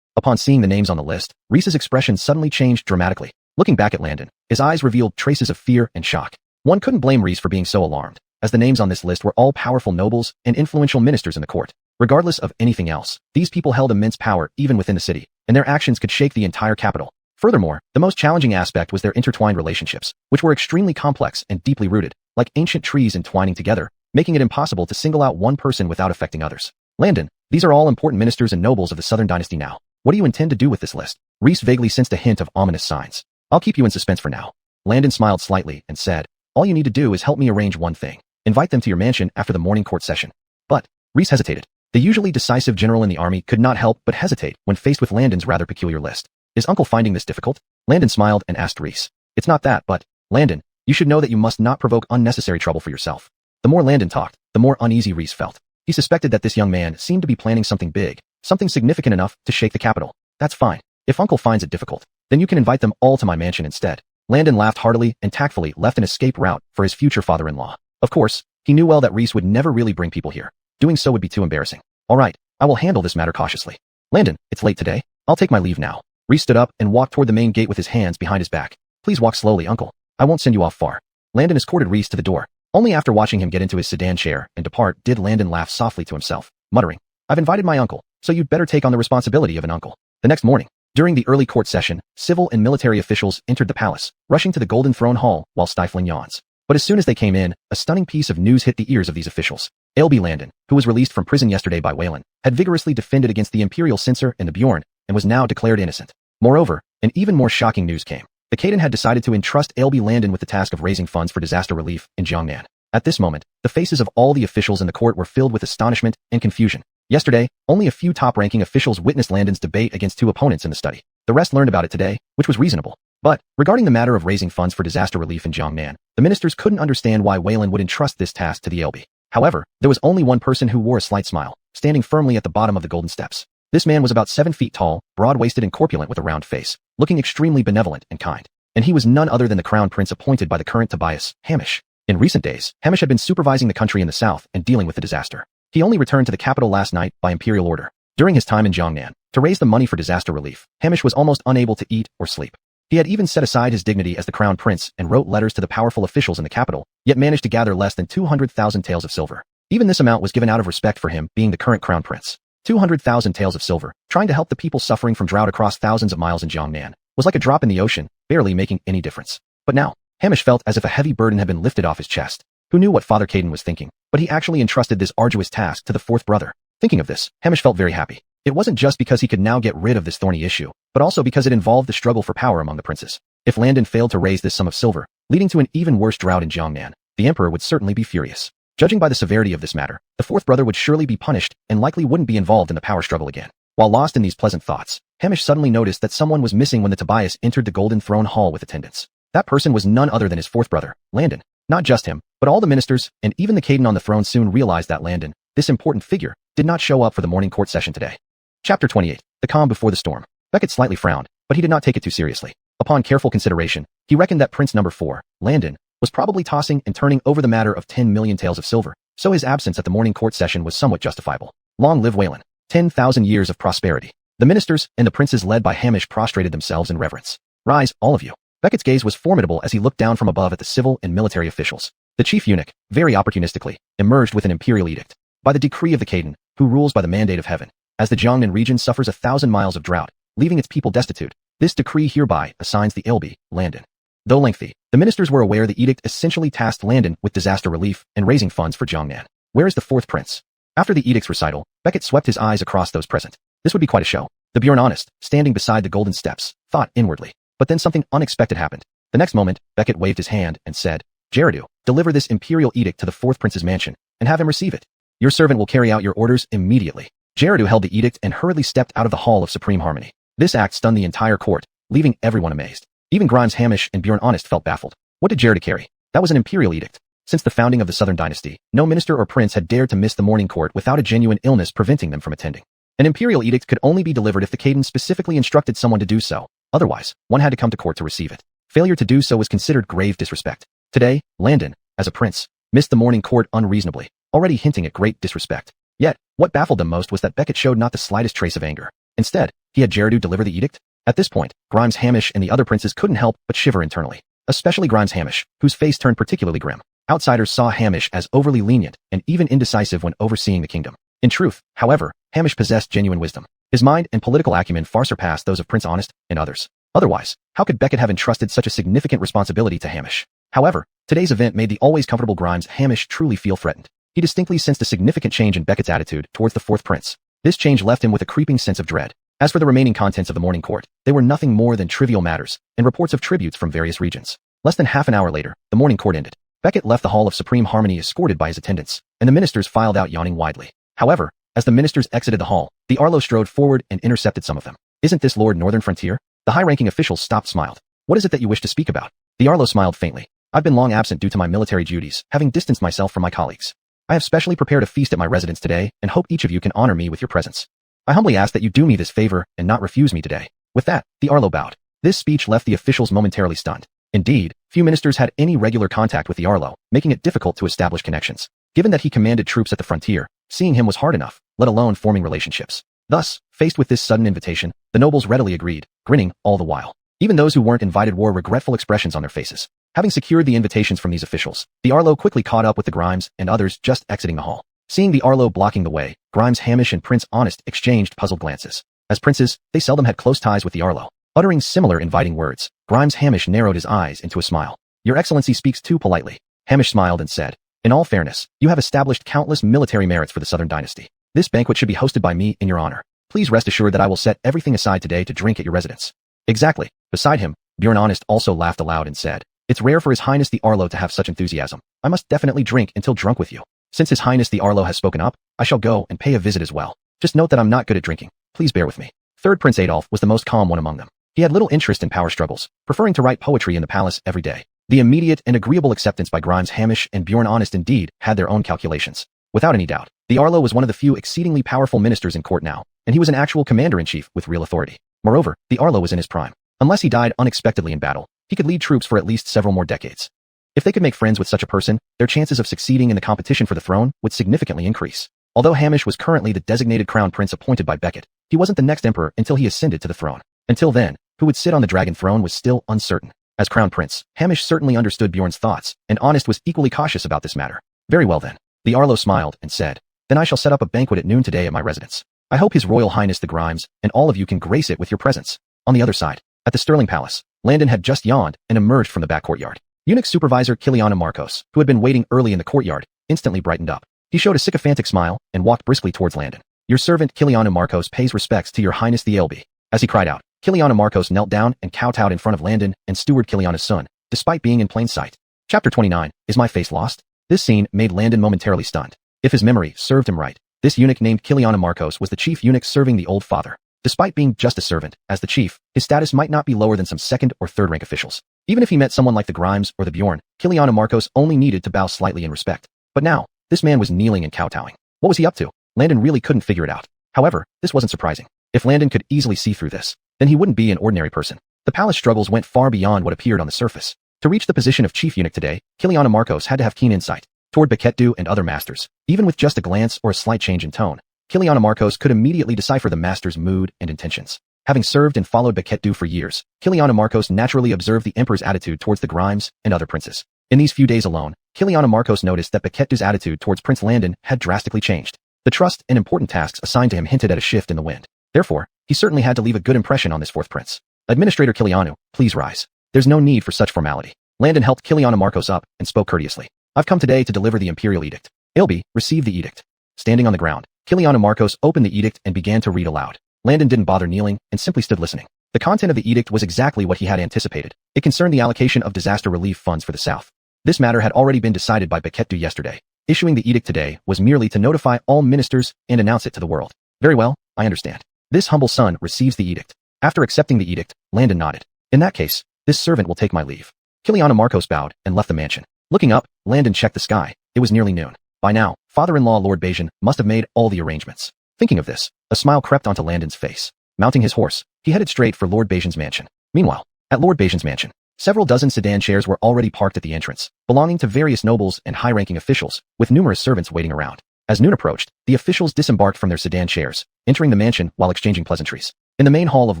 Upon seeing the names on the list, Reese's expression suddenly changed dramatically. Looking back at Landon, his eyes revealed traces of fear and shock. One couldn't blame Reese for being so alarmed, as the names on this list were all powerful nobles and influential ministers in the court. Regardless of anything else, these people held immense power even within the city, and their actions could shake the entire capital. Furthermore, the most challenging aspect was their intertwined relationships, which were extremely complex and deeply rooted, like ancient trees entwining together, making it impossible to single out one person without affecting others. "Landon, these are all important ministers and nobles of the Southern Dynasty now. What do you intend to do with this list?" Reese vaguely sensed a hint of ominous signs. "I'll keep you in suspense for now." Landon smiled slightly and said, "All you need to do is help me arrange one thing. Invite them to your mansion after the morning court session." But Reese hesitated. The usually decisive general in the army could not help but hesitate when faced with Landon's rather peculiar list. "Is Uncle finding this difficult?" Landon smiled and asked Reese. "It's not that, but, Landon, you should know that you must not provoke unnecessary trouble for yourself." The more Landon talked, the more uneasy Reese felt. He suspected that this young man seemed to be planning something big, something significant enough to shake the capital. "That's fine. If Uncle finds it difficult, then you can invite them all to my mansion instead." Landon laughed heartily and tactfully left an escape route for his future father-in-law. Of course, he knew well that Reese would never really bring people here. Doing so would be too embarrassing. "All right, I will handle this matter cautiously. Landon, it's late today. I'll take my leave now." Reese stood up and walked toward the main gate with his hands behind his back. "Please walk slowly, Uncle. I won't send you off far." Landon escorted Reese to the door. Only after watching him get into his sedan chair and depart did Landon laugh softly to himself, muttering, "I've invited my uncle, so you'd better take on the responsibility of an uncle." The next morning, during the early court session, civil and military officials entered the palace, rushing to the Golden Throne Hall while stifling yawns. But as soon as they came in, a stunning piece of news hit the ears of these officials. L.B. Landon, who was released from prison yesterday by Wayland, had vigorously defended against the imperial censor and the Bjorn, and was now declared innocent. Moreover, an even more shocking news came. The Kaidan had decided to entrust L.B. Landon with the task of raising funds for disaster relief in Jiangnan. At this moment, the faces of all the officials in the court were filled with astonishment and confusion. Yesterday, only a few top-ranking officials witnessed Landon's debate against two opponents in the study. The rest learned about it today, which was reasonable. But, regarding the matter of raising funds for disaster relief in Jiangnan, the ministers couldn't understand why Wayland would entrust this task to the LB. However, there was only one person who wore a slight smile, standing firmly at the bottom of the golden steps. This man was about 7 feet tall, broad-waisted and corpulent with a round face, looking extremely benevolent and kind. And he was none other than the crown prince appointed by the current Tobias, Hamish. In recent days, Hamish had been supervising the country in the south and dealing with the disaster. He only returned to the capital last night by imperial order. During his time in Jiangnan, to raise the money for disaster relief, Hamish was almost unable to eat or sleep. He had even set aside his dignity as the crown prince and wrote letters to the powerful officials in the capital, yet managed to gather less than 200,000 taels of silver. Even this amount was given out of respect for him being the current crown prince. 200,000 taels of silver, trying to help the people suffering from drought across thousands of miles in Jiangnan, was like a drop in the ocean, barely making any difference. But now, Hamish felt as if a heavy burden had been lifted off his chest. Who knew what Father Kaidan was thinking, but he actually entrusted this arduous task to the fourth brother. Thinking of this, Hamish felt very happy. It wasn't just because he could now get rid of this thorny issue, but also because it involved the struggle for power among the princes. If Landon failed to raise this sum of silver, leading to an even worse drought in Jiangnan, the emperor would certainly be furious. Judging by the severity of this matter, the fourth brother would surely be punished and likely wouldn't be involved in the power struggle again. While lost in these pleasant thoughts, Hamish suddenly noticed that someone was missing when the Tobias entered the Golden Throne Hall with attendants. That person was none other than his fourth brother, Landon. Not just him, but all the ministers, and even the Kaidan on the throne soon realized that Landon, this important figure, did not show up for the morning court session today. Chapter 28. The Calm Before the Storm. Beckett slightly frowned, but he did not take it too seriously. Upon careful consideration, he reckoned that Prince Number 4, Landon, was probably tossing and turning over the matter of 10 million taels of silver, so his absence at the morning court session was somewhat justifiable. Long live Wayland. 10,000 years of prosperity. The ministers and the princes led by Hamish prostrated themselves in reverence. Rise, all of you. Beckett's gaze was formidable as he looked down from above at the civil and military officials. The chief eunuch, very opportunistically, emerged with an imperial edict. By the decree of the Kaidan, who rules by the mandate of heaven, as the Jiangnan region suffers 1,000 miles of drought, leaving its people destitute, this decree hereby assigns the LB, Landon. Though lengthy, the ministers were aware the edict essentially tasked Landon with disaster relief and raising funds for Jiangnan. Where is the fourth prince? After the edict's recital, Beckett swept his eyes across those present. This would be quite a show. The Bjorn Honest, standing beside the golden steps, thought inwardly. But then something unexpected happened. The next moment, Beckett waved his hand and said, Gerardo, deliver this imperial edict to the fourth prince's mansion, and have him receive it. Your servant will carry out your orders immediately. Gerardo held the edict and hurriedly stepped out of the hall of supreme harmony. This act stunned the entire court, leaving everyone amazed. Even Grimes Hamish and Bjorn Honest felt baffled. What did Gerardo carry? That was an imperial edict. Since the founding of the Southern Dynasty, no minister or prince had dared to miss the morning court without a genuine illness preventing them from attending. An imperial edict could only be delivered if the cadence specifically instructed someone to do so. Otherwise, one had to come to court to receive it. Failure to do so was considered grave disrespect. Today, Landon, as a prince, missed the morning court unreasonably, already hinting at great disrespect. Yet, what baffled them most was that Beckett showed not the slightest trace of anger. Instead, he had Jaredu deliver the edict. At this point, Grimes Hamish and the other princes couldn't help but shiver internally. Especially Grimes Hamish, whose face turned particularly grim. Outsiders saw Hamish as overly lenient and even indecisive when overseeing the kingdom. In truth, however, Hamish possessed genuine wisdom. His mind and political acumen far surpassed those of Prince Honest and others. Otherwise, how could Beckett have entrusted such a significant responsibility to Hamish? However, today's event made the always comfortable Grimes Hamish truly feel threatened. He distinctly sensed a significant change in Beckett's attitude towards the fourth prince. This change left him with a creeping sense of dread. As for the remaining contents of the morning court, they were nothing more than trivial matters and reports of tributes from various regions. Less than half an hour later, the morning court ended. Beckett left the Hall of Supreme Harmony escorted by his attendants, and the ministers filed out yawning widely. However, as the ministers exited the hall, the Arlo strode forward and intercepted some of them. "Isn't this Lord Northern Frontier?" The high-ranking official stopped smiled. "What is it that you wish to speak about?" The Arlo smiled faintly. "I've been long absent due to my military duties, having distanced myself from my colleagues. I have specially prepared a feast at my residence today and hope each of you can honor me with your presence. I humbly ask that you do me this favor and not refuse me today." With that, the Arlo bowed. This speech left the officials momentarily stunned. Indeed, few ministers had any regular contact with the Arlo, making it difficult to establish connections. Given that he commanded troops at the frontier, seeing him was hard enough, let alone forming relationships. Thus, faced with this sudden invitation, the nobles readily agreed, grinning all the while. Even those who weren't invited wore regretful expressions on their faces. Having secured the invitations from these officials, the Arlo quickly caught up with the Grimes and others just exiting the hall. Seeing the Arlo blocking the way, Grimes Hamish and Prince Honest exchanged puzzled glances. As princes, they seldom had close ties with the Arlo. Uttering similar inviting words, Grimes Hamish narrowed his eyes into a smile. "Your Excellency speaks too politely." Hamish smiled and said, "In all fairness, you have established countless military merits for the Southern Dynasty. This banquet should be hosted by me in your honor. Please rest assured that I will set everything aside today to drink at your residence." "Exactly." Beside him, Bjorn Honest also laughed aloud and said, "It's rare for His Highness the Arlo to have such enthusiasm. I must definitely drink until drunk with you. Since His Highness the Arlo has spoken up, I shall go and pay a visit as well. Just note that I'm not good at drinking. Please bear with me." Third Prince Adolf was the most calm one among them. He had little interest in power struggles, preferring to write poetry in the palace every day. The immediate and agreeable acceptance by Grimes Hamish and Bjorn Honest indeed had their own calculations. Without any doubt, the Arlo was one of the few exceedingly powerful ministers in court now, and he was an actual commander-in-chief with real authority. Moreover, the Arlo was in his prime. Unless he died unexpectedly in battle, he could lead troops for at least several more decades. If they could make friends with such a person, their chances of succeeding in the competition for the throne would significantly increase. Although Hamish was currently the designated crown prince appointed by Beckett, he wasn't the next emperor until he ascended to the throne. Until then, who would sit on the dragon throne was still uncertain. As crown prince, Hamish certainly understood Bjorn's thoughts, and Honest was equally cautious about this matter. "Very well then." The Arlo smiled and said, "Then I shall set up a banquet at noon today at my residence. I hope His Royal Highness the Grimes and all of you can grace it with your presence." On the other side, at the Sterling Palace, Landon had just yawned and emerged from the back courtyard. Eunuch supervisor Kiliana Marcos, who had been waiting early in the courtyard, instantly brightened up. He showed a sycophantic smile and walked briskly towards Landon. "Your servant Kiliana Marcos pays respects to your Highness the Ailbe." As he cried out, Kiliana Marcos knelt down and kowtowed in front of Landon and steward Kiliana's son, despite being in plain sight. Chapter 29, Is My Face Lost? This scene made Landon momentarily stunned. If his memory served him right, this eunuch named Kiliana Marcos was the chief eunuch serving the old father. Despite being just a servant, as the chief, his status might not be lower than some second or third rank officials. Even if he met someone like the Grimes or the Bjorn, Kiliana Marcos only needed to bow slightly in respect. But now, this man was kneeling and kowtowing. What was he up to? Landon really couldn't figure it out. However, this wasn't surprising. If Landon could easily see through this, then he wouldn't be an ordinary person. The palace struggles went far beyond what appeared on the surface. To reach the position of chief eunuch today, Kiliana Marcos had to have keen insight toward Beckettu and other masters. Even with just a glance or a slight change in tone, Kiliana Marcos could immediately decipher the master's mood and intentions. Having served and followed Beckettu for years, Kiliana Marcos naturally observed the emperor's attitude towards the Grimes and other princes. In these few days alone, Kiliana Marcos noticed that Beckettu's attitude towards Prince Landon had drastically changed. The trust and important tasks assigned to him hinted at a shift in the wind. Therefore, he certainly had to leave a good impression on this fourth prince. "Administrator Kilianu, please rise. There's no need for such formality." Landon helped Kiliana Marcos up and spoke courteously. "I've come today to deliver the imperial edict." Ailbe, receive the edict. Standing on the ground, Kiliana Marcos opened the edict and began to read aloud. Landon didn't bother kneeling and simply stood listening. The content of the edict was exactly what he had anticipated. It concerned the allocation of disaster relief funds for the South. This matter had already been decided by Beckettu yesterday. Issuing the edict today was merely to notify all ministers and announce it to the world. "Very well, I understand. This humble son receives the edict." After accepting the edict, Landon nodded. "In that case, this servant will take my leave." Kiliana Marcos bowed and left the mansion. Looking up, Landon checked the sky. It was nearly noon. By now, father-in-law Lord Bajan must have made all the arrangements. Thinking of this, a smile crept onto Landon's face. Mounting his horse, he headed straight for Lord Bajan's mansion. Meanwhile, at Lord Bajan's mansion, several dozen sedan chairs were already parked at the entrance, belonging to various nobles and high-ranking officials, with numerous servants waiting around. As noon approached, the officials disembarked from their sedan chairs, entering the mansion while exchanging pleasantries. In the main hall of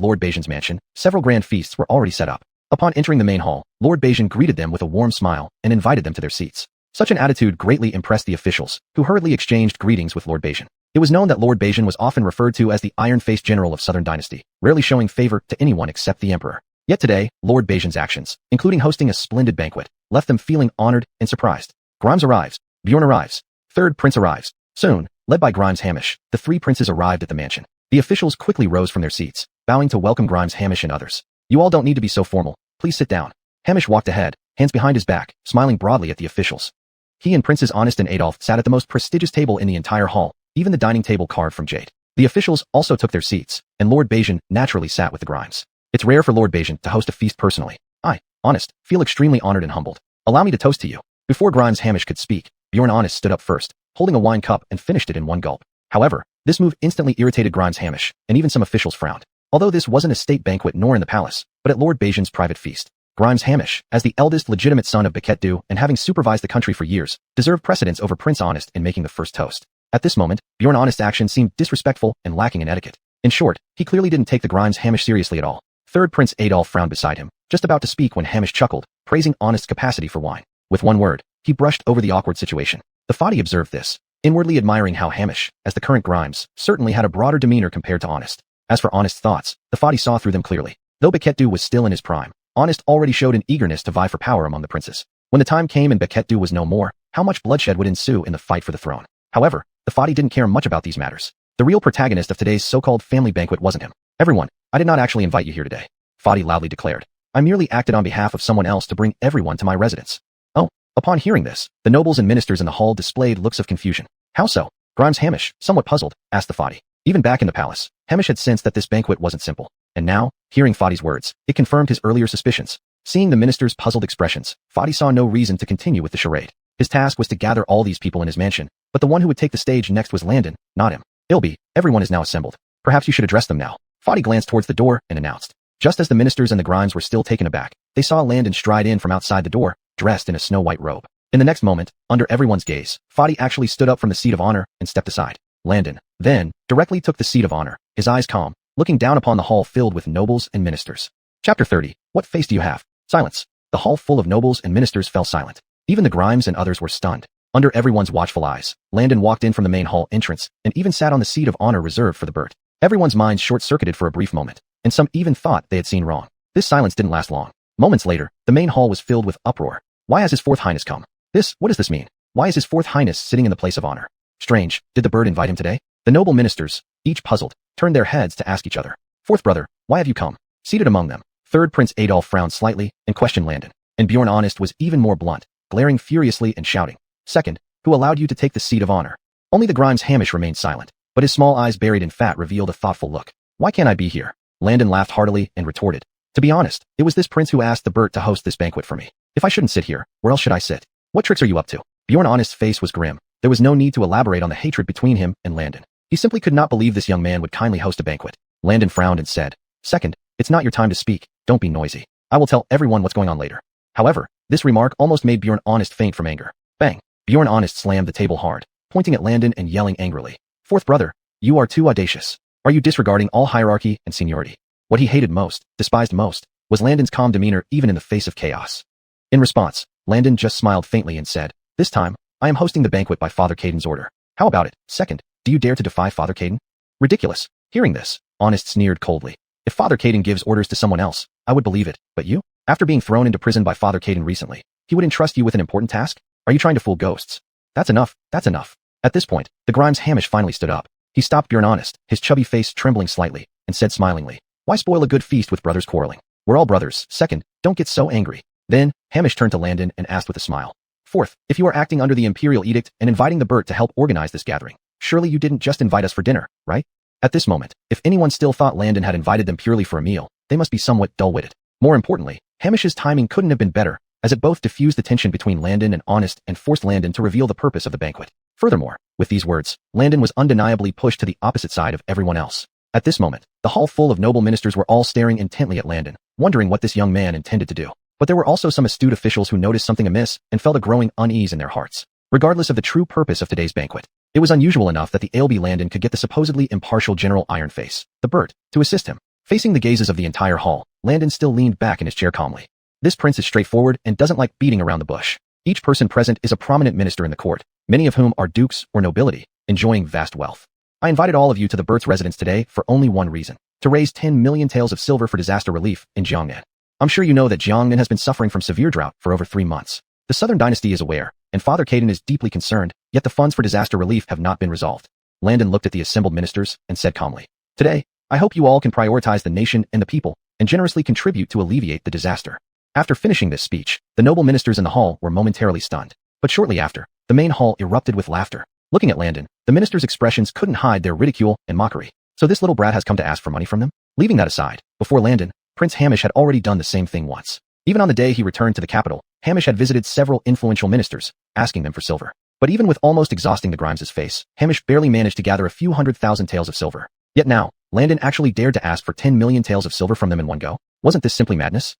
Lord Bajan's mansion, several grand feasts were already set up. Upon entering the main hall, Lord Bajan greeted them with a warm smile and invited them to their seats. Such an attitude greatly impressed the officials, who hurriedly exchanged greetings with Lord Bajan. It was known that Lord Bajan was often referred to as the iron-faced general of Southern Dynasty, rarely showing favor to anyone except the emperor. Yet today, Lord Bajan's actions, including hosting a splendid banquet, left them feeling honored and surprised. Grimes arrives. Bjorn arrives. Third prince arrives. Soon, led by Grimes Hamish, the three princes arrived at the mansion. The officials quickly rose from their seats, bowing to welcome Grimes Hamish and others. You all don't need to be so formal. Please sit down. Hamish walked ahead, hands behind his back, smiling broadly at the officials. He and Princes Honest and Adolf sat at the most prestigious table in the entire hall, even the dining table carved from jade. The officials also took their seats, and Lord Bajan naturally sat with the Grimes. It's rare for Lord Bajan to host a feast personally. I, Honest, feel extremely honored and humbled. Allow me to toast to you. Before Grimes Hamish could speak, Bjorn Honest stood up first, holding a wine cup and finished it in one gulp. However, this move instantly irritated Grimes Hamish, and even some officials frowned. Although this wasn't a state banquet nor in the palace, but at Lord Bajan's private feast. Grimes Hamish, as the eldest legitimate son of Becket and having supervised the country for years, deserved precedence over Prince Honest in making the first toast. At this moment, Bjorn Honest's action seemed disrespectful and lacking in etiquette. In short, he clearly didn't take the Grimes Hamish seriously at all. Third Prince Adolf frowned beside him, just about to speak when Hamish chuckled, praising Honest's capacity for wine. With one word, he brushed over the awkward situation. The Fadi observed this, inwardly admiring how Hamish, as the current Grimes, certainly had a broader demeanor compared to Honest. As for Honest's thoughts, the Fadi saw through them clearly. Though Becket was still in his prime, Honest already showed an eagerness to vie for power among the princes. When the time came and Becket was no more, how much bloodshed would ensue in the fight for the throne. However, the Fadi didn't care much about these matters. The real protagonist of today's so-called family banquet wasn't him. Everyone, I did not actually invite you here today, Fadi loudly declared. I merely acted on behalf of someone else to bring everyone to my residence. Oh, upon hearing this, the nobles and ministers in the hall displayed looks of confusion. How so? Grimes Hamish, somewhat puzzled, asked the Fadi. Even back in the palace, Hamish had sensed that this banquet wasn't simple. And now, hearing Fadi's words, it confirmed his earlier suspicions. Seeing the minister's puzzled expressions, Fadi saw no reason to continue with the charade. His task was to gather all these people in his mansion, but the one who would take the stage next was Landon, not him. Ilby, everyone is now assembled. Perhaps you should address them now. Fadi glanced towards the door and announced. Just as the ministers and the Grimes were still taken aback, they saw Landon stride in from outside the door, dressed in a snow-white robe. In the next moment, under everyone's gaze, Fadi actually stood up from the seat of honor and stepped aside. Landon, then, directly took the seat of honor, his eyes calm, looking down upon the hall filled with nobles and ministers. Chapter 30. What face do you have? Silence. The hall full of nobles and ministers fell silent. Even the Grimes and others were stunned. Under everyone's watchful eyes, Landon walked in from the main hall entrance and even sat on the seat of honor reserved for the Burt. Everyone's minds short-circuited for a brief moment, and some even thought they had seen wrong. This silence didn't last long. Moments later, the main hall was filled with uproar. Why has His Fourth Highness come? What does this mean? Why is His Fourth Highness sitting in the place of honor? Strange, did the Burt invite him today? The noble ministers, each puzzled, turned their heads to ask each other. Fourth brother, why have you come? Seated among them, Third Prince Adolf frowned slightly and questioned Landon. And Bjorn Honest was even more blunt, glaring furiously and shouting. Second, who allowed you to take the seat of honor? Only the Grimes Hamish remained silent, but his small eyes buried in fat revealed a thoughtful look. Why can't I be here? Landon laughed heartily and retorted. To be honest, it was this prince who asked the Burt to host this banquet for me. If I shouldn't sit here, where else should I sit? What tricks are you up to? Bjorn Honest's face was grim. There was no need to elaborate on the hatred between him and Landon. He simply could not believe this young man would kindly host a banquet. Landon frowned and said, Second, it's not your time to speak. Don't be noisy. I will tell everyone what's going on later. However, this remark almost made Bjorn Honest faint from anger. Bang! Bjorn Honest slammed the table hard, pointing at Landon and yelling angrily. Fourth brother, you are too audacious. Are you disregarding all hierarchy and seniority? What he hated most, despised most, was Landon's calm demeanor even in the face of chaos. In response, Landon just smiled faintly and said, This time, I am hosting the banquet by Father Caden's order. How about it? Second, do you dare to defy Father Caden? Ridiculous. Hearing this, Honest sneered coldly. If Father Caden gives orders to someone else, I would believe it, but you? After being thrown into prison by Father Caden recently, he would entrust you with an important task? Are you trying to fool ghosts? That's enough, that's enough. At this point, the Grimes Hamish finally stood up. He stopped Bjorn Honest, his chubby face trembling slightly, and said smilingly, Why spoil a good feast with brothers quarreling? We're all brothers. Second, don't get so angry. Then, Hamish turned to Landon and asked with a smile. Fourth, if you are acting under the imperial edict and inviting the Burt to help organize this gathering, surely you didn't just invite us for dinner, right? At this moment, if anyone still thought Landon had invited them purely for a meal, they must be somewhat dull-witted. More importantly, Hamish's timing couldn't have been better, as it both diffused the tension between Landon and Honest and forced Landon to reveal the purpose of the banquet. Furthermore, with these words, Landon was undeniably pushed to the opposite side of everyone else. At this moment, the hall full of noble ministers were all staring intently at Landon, wondering what this young man intended to do. But there were also some astute officials who noticed something amiss and felt a growing unease in their hearts. Regardless of the true purpose of today's banquet, it was unusual enough that the ALB Landon could get the supposedly impartial General Ironface, the Burt, to assist him. Facing the gazes of the entire hall, Landon still leaned back in his chair calmly. This prince is straightforward and doesn't like beating around the bush. Each person present is a prominent minister in the court, many of whom are dukes or nobility, enjoying vast wealth. I invited all of you to the Burt's residence today for only one reason: to raise 10 million taels of silver for disaster relief in Jiangnan. I'm sure you know that Jiangnan has been suffering from severe drought for over 3 months. The Southern Dynasty is aware, and Father Caden is deeply concerned, yet the funds for disaster relief have not been resolved. Landon looked at the assembled ministers and said calmly, "Today, I hope you all can prioritize the nation and the people, and generously contribute to alleviate the disaster." After finishing this speech, the noble ministers in the hall were momentarily stunned. But shortly after, the main hall erupted with laughter. Looking at Landon, the ministers' expressions couldn't hide their ridicule and mockery. So this little brat has come to ask for money from them? Leaving that aside, before Landon, Prince Hamish had already done the same thing once. Even on the day he returned to the capital, Hamish had visited several influential ministers, asking them for silver. But even with almost exhausting the Grimes' face, Hamish barely managed to gather a few 100,000 taels of silver. Yet now, Landon actually dared to ask for 10 million taels of silver from them in one go. Wasn't this simply madness?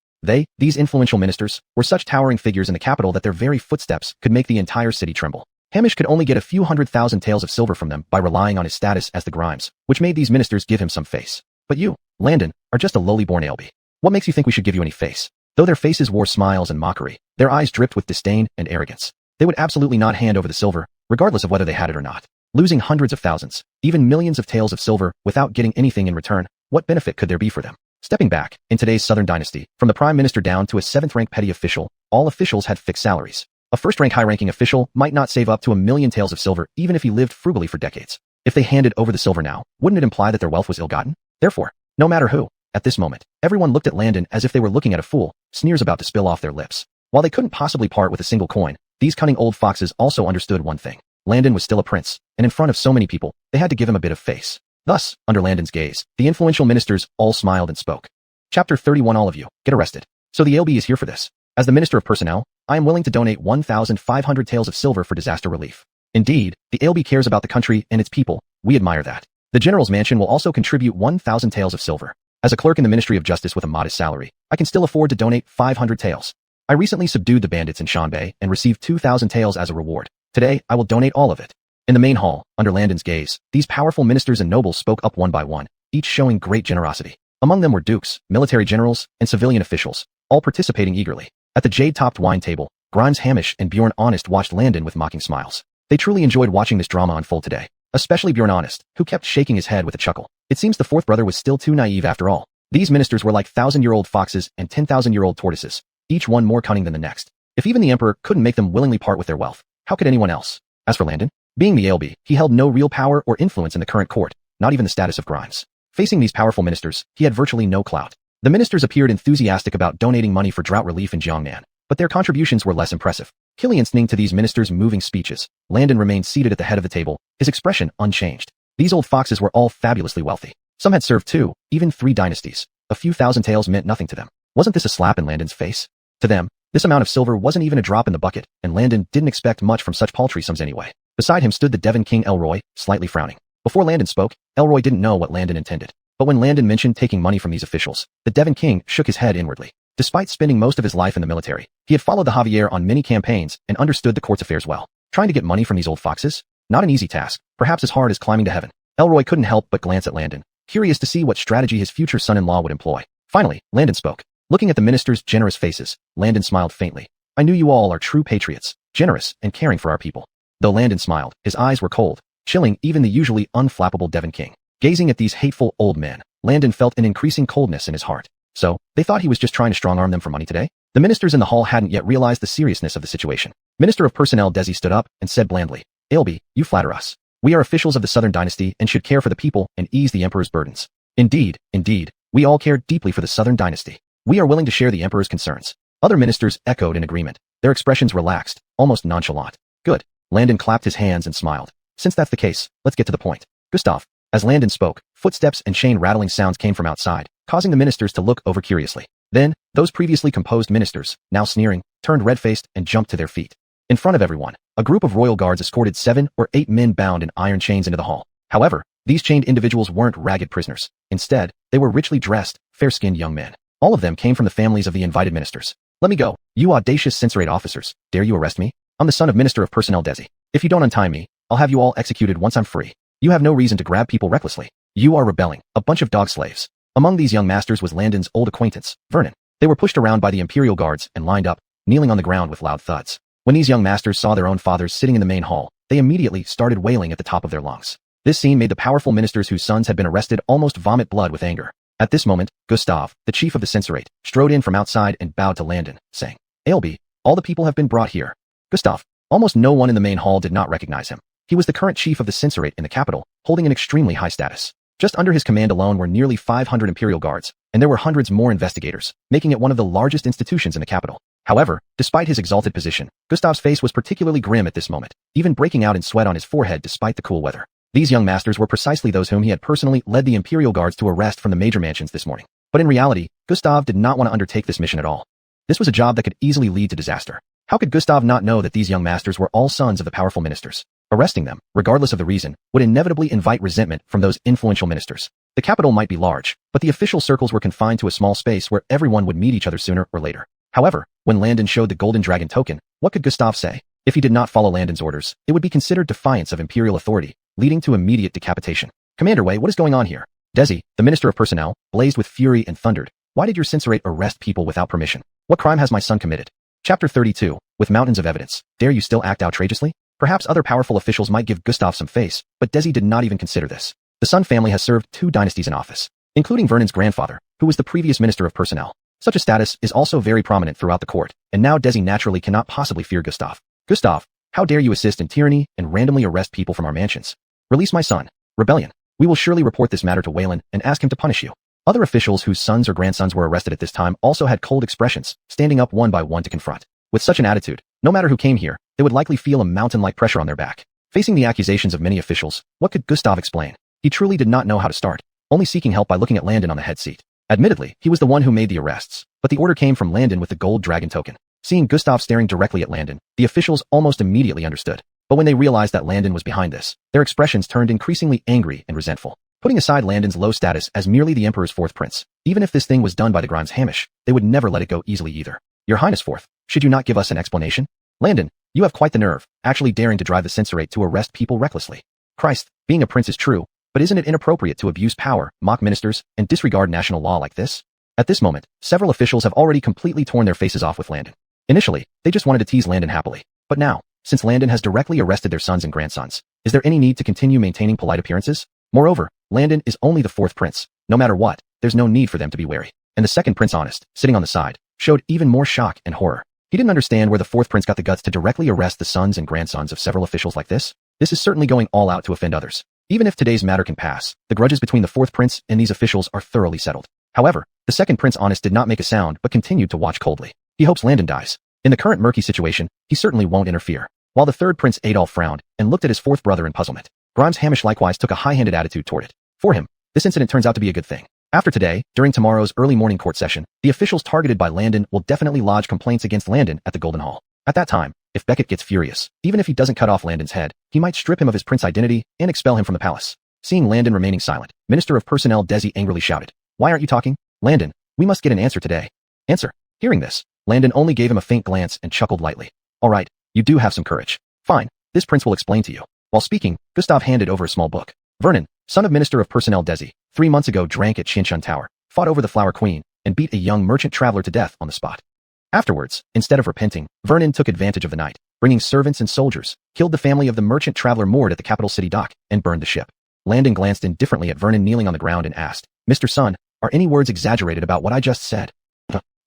These influential ministers, were such towering figures in the capital that their very footsteps could make the entire city tremble. Hamish could only get a few 100,000 taels of silver from them by relying on his status as the Grimes, which made these ministers give him some face. But you, Landon, are just a lowly-born ALB. What makes you think we should give you any face? Though their faces wore smiles and mockery, their eyes dripped with disdain and arrogance. They would absolutely not hand over the silver, regardless of whether they had it or not. Losing hundreds of thousands, even millions of taels of silver without getting anything in return, what benefit could there be for them? Stepping back, in today's Southern Dynasty, from the Prime Minister down to a 7th-rank petty official, all officials had fixed salaries. A first-rank high-ranking official might not save up to 1 million taels of silver even if he lived frugally for decades. If they handed over the silver now, wouldn't it imply that their wealth was ill-gotten? Therefore, no matter who, at this moment, everyone looked at Landon as if they were looking at a fool, sneers about to spill off their lips. While they couldn't possibly part with a single coin, these cunning old foxes also understood one thing. Landon was still a prince, and in front of so many people, they had to give him a bit of face. Thus, under Landon's gaze, the influential ministers all smiled and spoke. Chapter 31. All of you, get arrested. So the ALB is here for this. As the Minister of Personnel, I am willing to donate 1,500 taels of silver for disaster relief. Indeed, the ALB cares about the country and its people. We admire that. The General's Mansion will also contribute 1,000 taels of silver. As a clerk in the Ministry of Justice with a modest salary, I can still afford to donate 500 taels. I recently subdued the bandits in Shanbei and received 2,000 taels as a reward. Today, I will donate all of it. In the main hall, under Landon's gaze, these powerful ministers and nobles spoke up one by one, each showing great generosity. Among them were dukes, military generals, and civilian officials, all participating eagerly. At the jade-topped wine table, Grimes, Hamish, and Bjorn Honest watched Landon with mocking smiles. They truly enjoyed watching this drama unfold today, especially Bjorn Honest, who kept shaking his head with a chuckle. It seems the fourth brother was still too naive after all. These ministers were like 1,000-year-old foxes and 10,000-year-old tortoises, each one more cunning than the next. If even the emperor couldn't make them willingly part with their wealth, how could anyone else? As for Landon, being the ALB, he held no real power or influence in the current court, not even the status of Grimes. Facing these powerful ministers, he had virtually no clout. The ministers appeared enthusiastic about donating money for drought relief in Jiangnan, but their contributions were less impressive. Listening to these ministers' moving speeches, Landon remained seated at the head of the table, his expression unchanged. These old foxes were all fabulously wealthy. Some had served 2, even 3 dynasties. A few thousand taels meant nothing to them. Wasn't this a slap in Landon's face? To them, this amount of silver wasn't even a drop in the bucket, and Landon didn't expect much from such paltry sums anyway. Beside him stood the Devon King Elroy, slightly frowning. Before Landon spoke, Elroy didn't know what Landon intended. But when Landon mentioned taking money from these officials, the Devon King shook his head inwardly. Despite spending most of his life in the military, he had followed the Javier on many campaigns and understood the court's affairs well. Trying to get money from these old foxes? Not an easy task, perhaps as hard as climbing to heaven. Elroy couldn't help but glance at Landon, curious to see what strategy his future son-in-law would employ. Finally, Landon spoke. Looking at the ministers' generous faces, Landon smiled faintly. I knew you all are true patriots, generous and caring for our people. Though Landon smiled, his eyes were cold, chilling even the usually unflappable Devon King. Gazing at these hateful old men, Landon felt an increasing coldness in his heart. So, they thought he was just trying to strong-arm them for money today? The ministers in the hall hadn't yet realized the seriousness of the situation. Minister of Personnel Desi stood up and said blandly, ALB, you flatter us. We are officials of the Southern Dynasty and should care for the people and ease the Emperor's burdens. Indeed, we all care deeply for the Southern Dynasty. We are willing to share the Emperor's concerns. Other ministers echoed in agreement, their expressions relaxed, almost nonchalant. Good. Landon clapped his hands and smiled. Since that's the case, let's get to the point. Gustav. As Landon spoke, footsteps and chain-rattling sounds came from outside, causing the ministers to look over curiously. Then, those previously composed ministers, now sneering, turned red-faced and jumped to their feet. In front of everyone, a group of royal guards escorted 7 or 8 men bound in iron chains into the hall. However, these chained individuals weren't ragged prisoners. Instead, they were richly dressed, fair-skinned young men. All of them came from the families of the invited ministers. "Let me go, you audacious censorate officers. Dare you arrest me? I'm the son of Minister of Personnel Desi. If you don't untie me, I'll have you all executed once I'm free. You have no reason to grab people recklessly. You are rebelling, a bunch of dog slaves." Among these young masters was Landon's old acquaintance, Vernon. They were pushed around by the imperial guards and lined up, kneeling on the ground with loud thuds. When these young masters saw their own fathers sitting in the main hall, they immediately started wailing at the top of their lungs. This scene made the powerful ministers whose sons had been arrested almost vomit blood with anger. At this moment, Gustav, the chief of the censorate, strode in from outside and bowed to Landon, saying, "Ailbe, all the people have been brought here." Gustav. Almost no one in the main hall did not recognize him. He was the current chief of the censorate in the capital, holding an extremely high status. Just under his command alone were nearly 500 imperial guards, and there were hundreds more investigators, making it one of the largest institutions in the capital. However, despite his exalted position, Gustav's face was particularly grim at this moment, even breaking out in sweat on his forehead despite the cool weather. These young masters were precisely those whom he had personally led the imperial guards to arrest from the major mansions this morning. But in reality, Gustav did not want to undertake this mission at all. This was a job that could easily lead to disaster. How could Gustav not know that these young masters were all sons of the powerful ministers? Arresting them, regardless of the reason, would inevitably invite resentment from those influential ministers. The capital might be large, but the official circles were confined to a small space where everyone would meet each other sooner or later. However, when Landon showed the golden dragon token, what could Gustav say? If he did not follow Landon's orders, it would be considered defiance of imperial authority, leading to immediate decapitation. "Commander Wei, what is going on here?" Desi, the minister of personnel, blazed with fury and thundered, "Why did your censorate arrest people without permission? What crime has my son committed?" Chapter 32, with mountains of evidence, dare you still act outrageously? Perhaps other powerful officials might give Gustav some face, but Desi did not even consider this. The Sun family has served 2 dynasties in office, including Vernon's grandfather, who was the previous minister of personnel. Such a status is also very prominent throughout the court, and now Desi naturally cannot possibly fear Gustav. "Gustav, how dare you assist in tyranny and randomly arrest people from our mansions? Release my son." "Rebellion. We will surely report this matter to Wayland and ask him to punish you." Other officials whose sons or grandsons were arrested at this time also had cold expressions, standing up one by one to confront. With such an attitude, no matter who came here, they would likely feel a mountain-like pressure on their back. Facing the accusations of many officials, what could Gustav explain? He truly did not know how to start, only seeking help by looking at Landon on the head seat. Admittedly, he was the one who made the arrests, but the order came from Landon with the gold dragon token. Seeing Gustav staring directly at Landon, the officials almost immediately understood. But when they realized that Landon was behind this, their expressions turned increasingly angry and resentful. Putting aside Landon's low status as merely the Emperor's 4th prince, even if this thing was done by the Grimes Hamish, they would never let it go easily either. "Your Highness 4th, should you not give us an explanation?" "Landon, you have quite the nerve, actually daring to drive the censorate to arrest people recklessly. Christ, being a prince is true, but isn't it inappropriate to abuse power, mock ministers, and disregard national law like this?" At this moment, several officials have already completely torn their faces off with Landon. Initially, they just wanted to tease Landon happily. But now, since Landon has directly arrested their sons and grandsons, is there any need to continue maintaining polite appearances? Moreover, Landon is only the 4th prince. No matter what, there's no need for them to be wary. And the 2nd prince, Honest, sitting on the side, showed even more shock and horror. He didn't understand where the 4th prince got the guts to directly arrest the sons and grandsons of several officials like this. This is certainly going all out to offend others. Even if today's matter can pass, the grudges between the 4th prince and these officials are thoroughly settled. However, the 2nd prince, Honest, did not make a sound but continued to watch coldly. He hopes Landon dies. In the current murky situation, he certainly won't interfere. While the 3rd prince, Adolf, frowned and looked at his 4th brother in puzzlement. Grimes Hamish likewise took a high-handed attitude toward it. For him, this incident turns out to be a good thing. After today, during tomorrow's early morning court session, the officials targeted by Landon will definitely lodge complaints against Landon at the Golden Hall. At that time, if Beckett gets furious, even if he doesn't cut off Landon's head, he might strip him of his prince identity and expel him from the palace. Seeing Landon remaining silent, Minister of Personnel Desi angrily shouted, "Why aren't you talking? Landon, we must get an answer today." "Answer?" Hearing this, Landon only gave him a faint glance and chuckled lightly. "All right, you do have some courage. Fine, this prince will explain to you." While speaking, Gustav handed over a small book. Vernon, son of Minister of Personnel Desi, 3 months ago drank at Qinshan Tower, fought over the Flower Queen, and beat a young merchant traveler to death on the spot. Afterwards, instead of repenting, Vernon took advantage of the night, bringing servants and soldiers, killed the family of the merchant traveler moored at the capital city dock, and burned the ship. Landon glanced indifferently at Vernon kneeling on the ground and asked, "Mr. Sun, are any words exaggerated about what I just said?"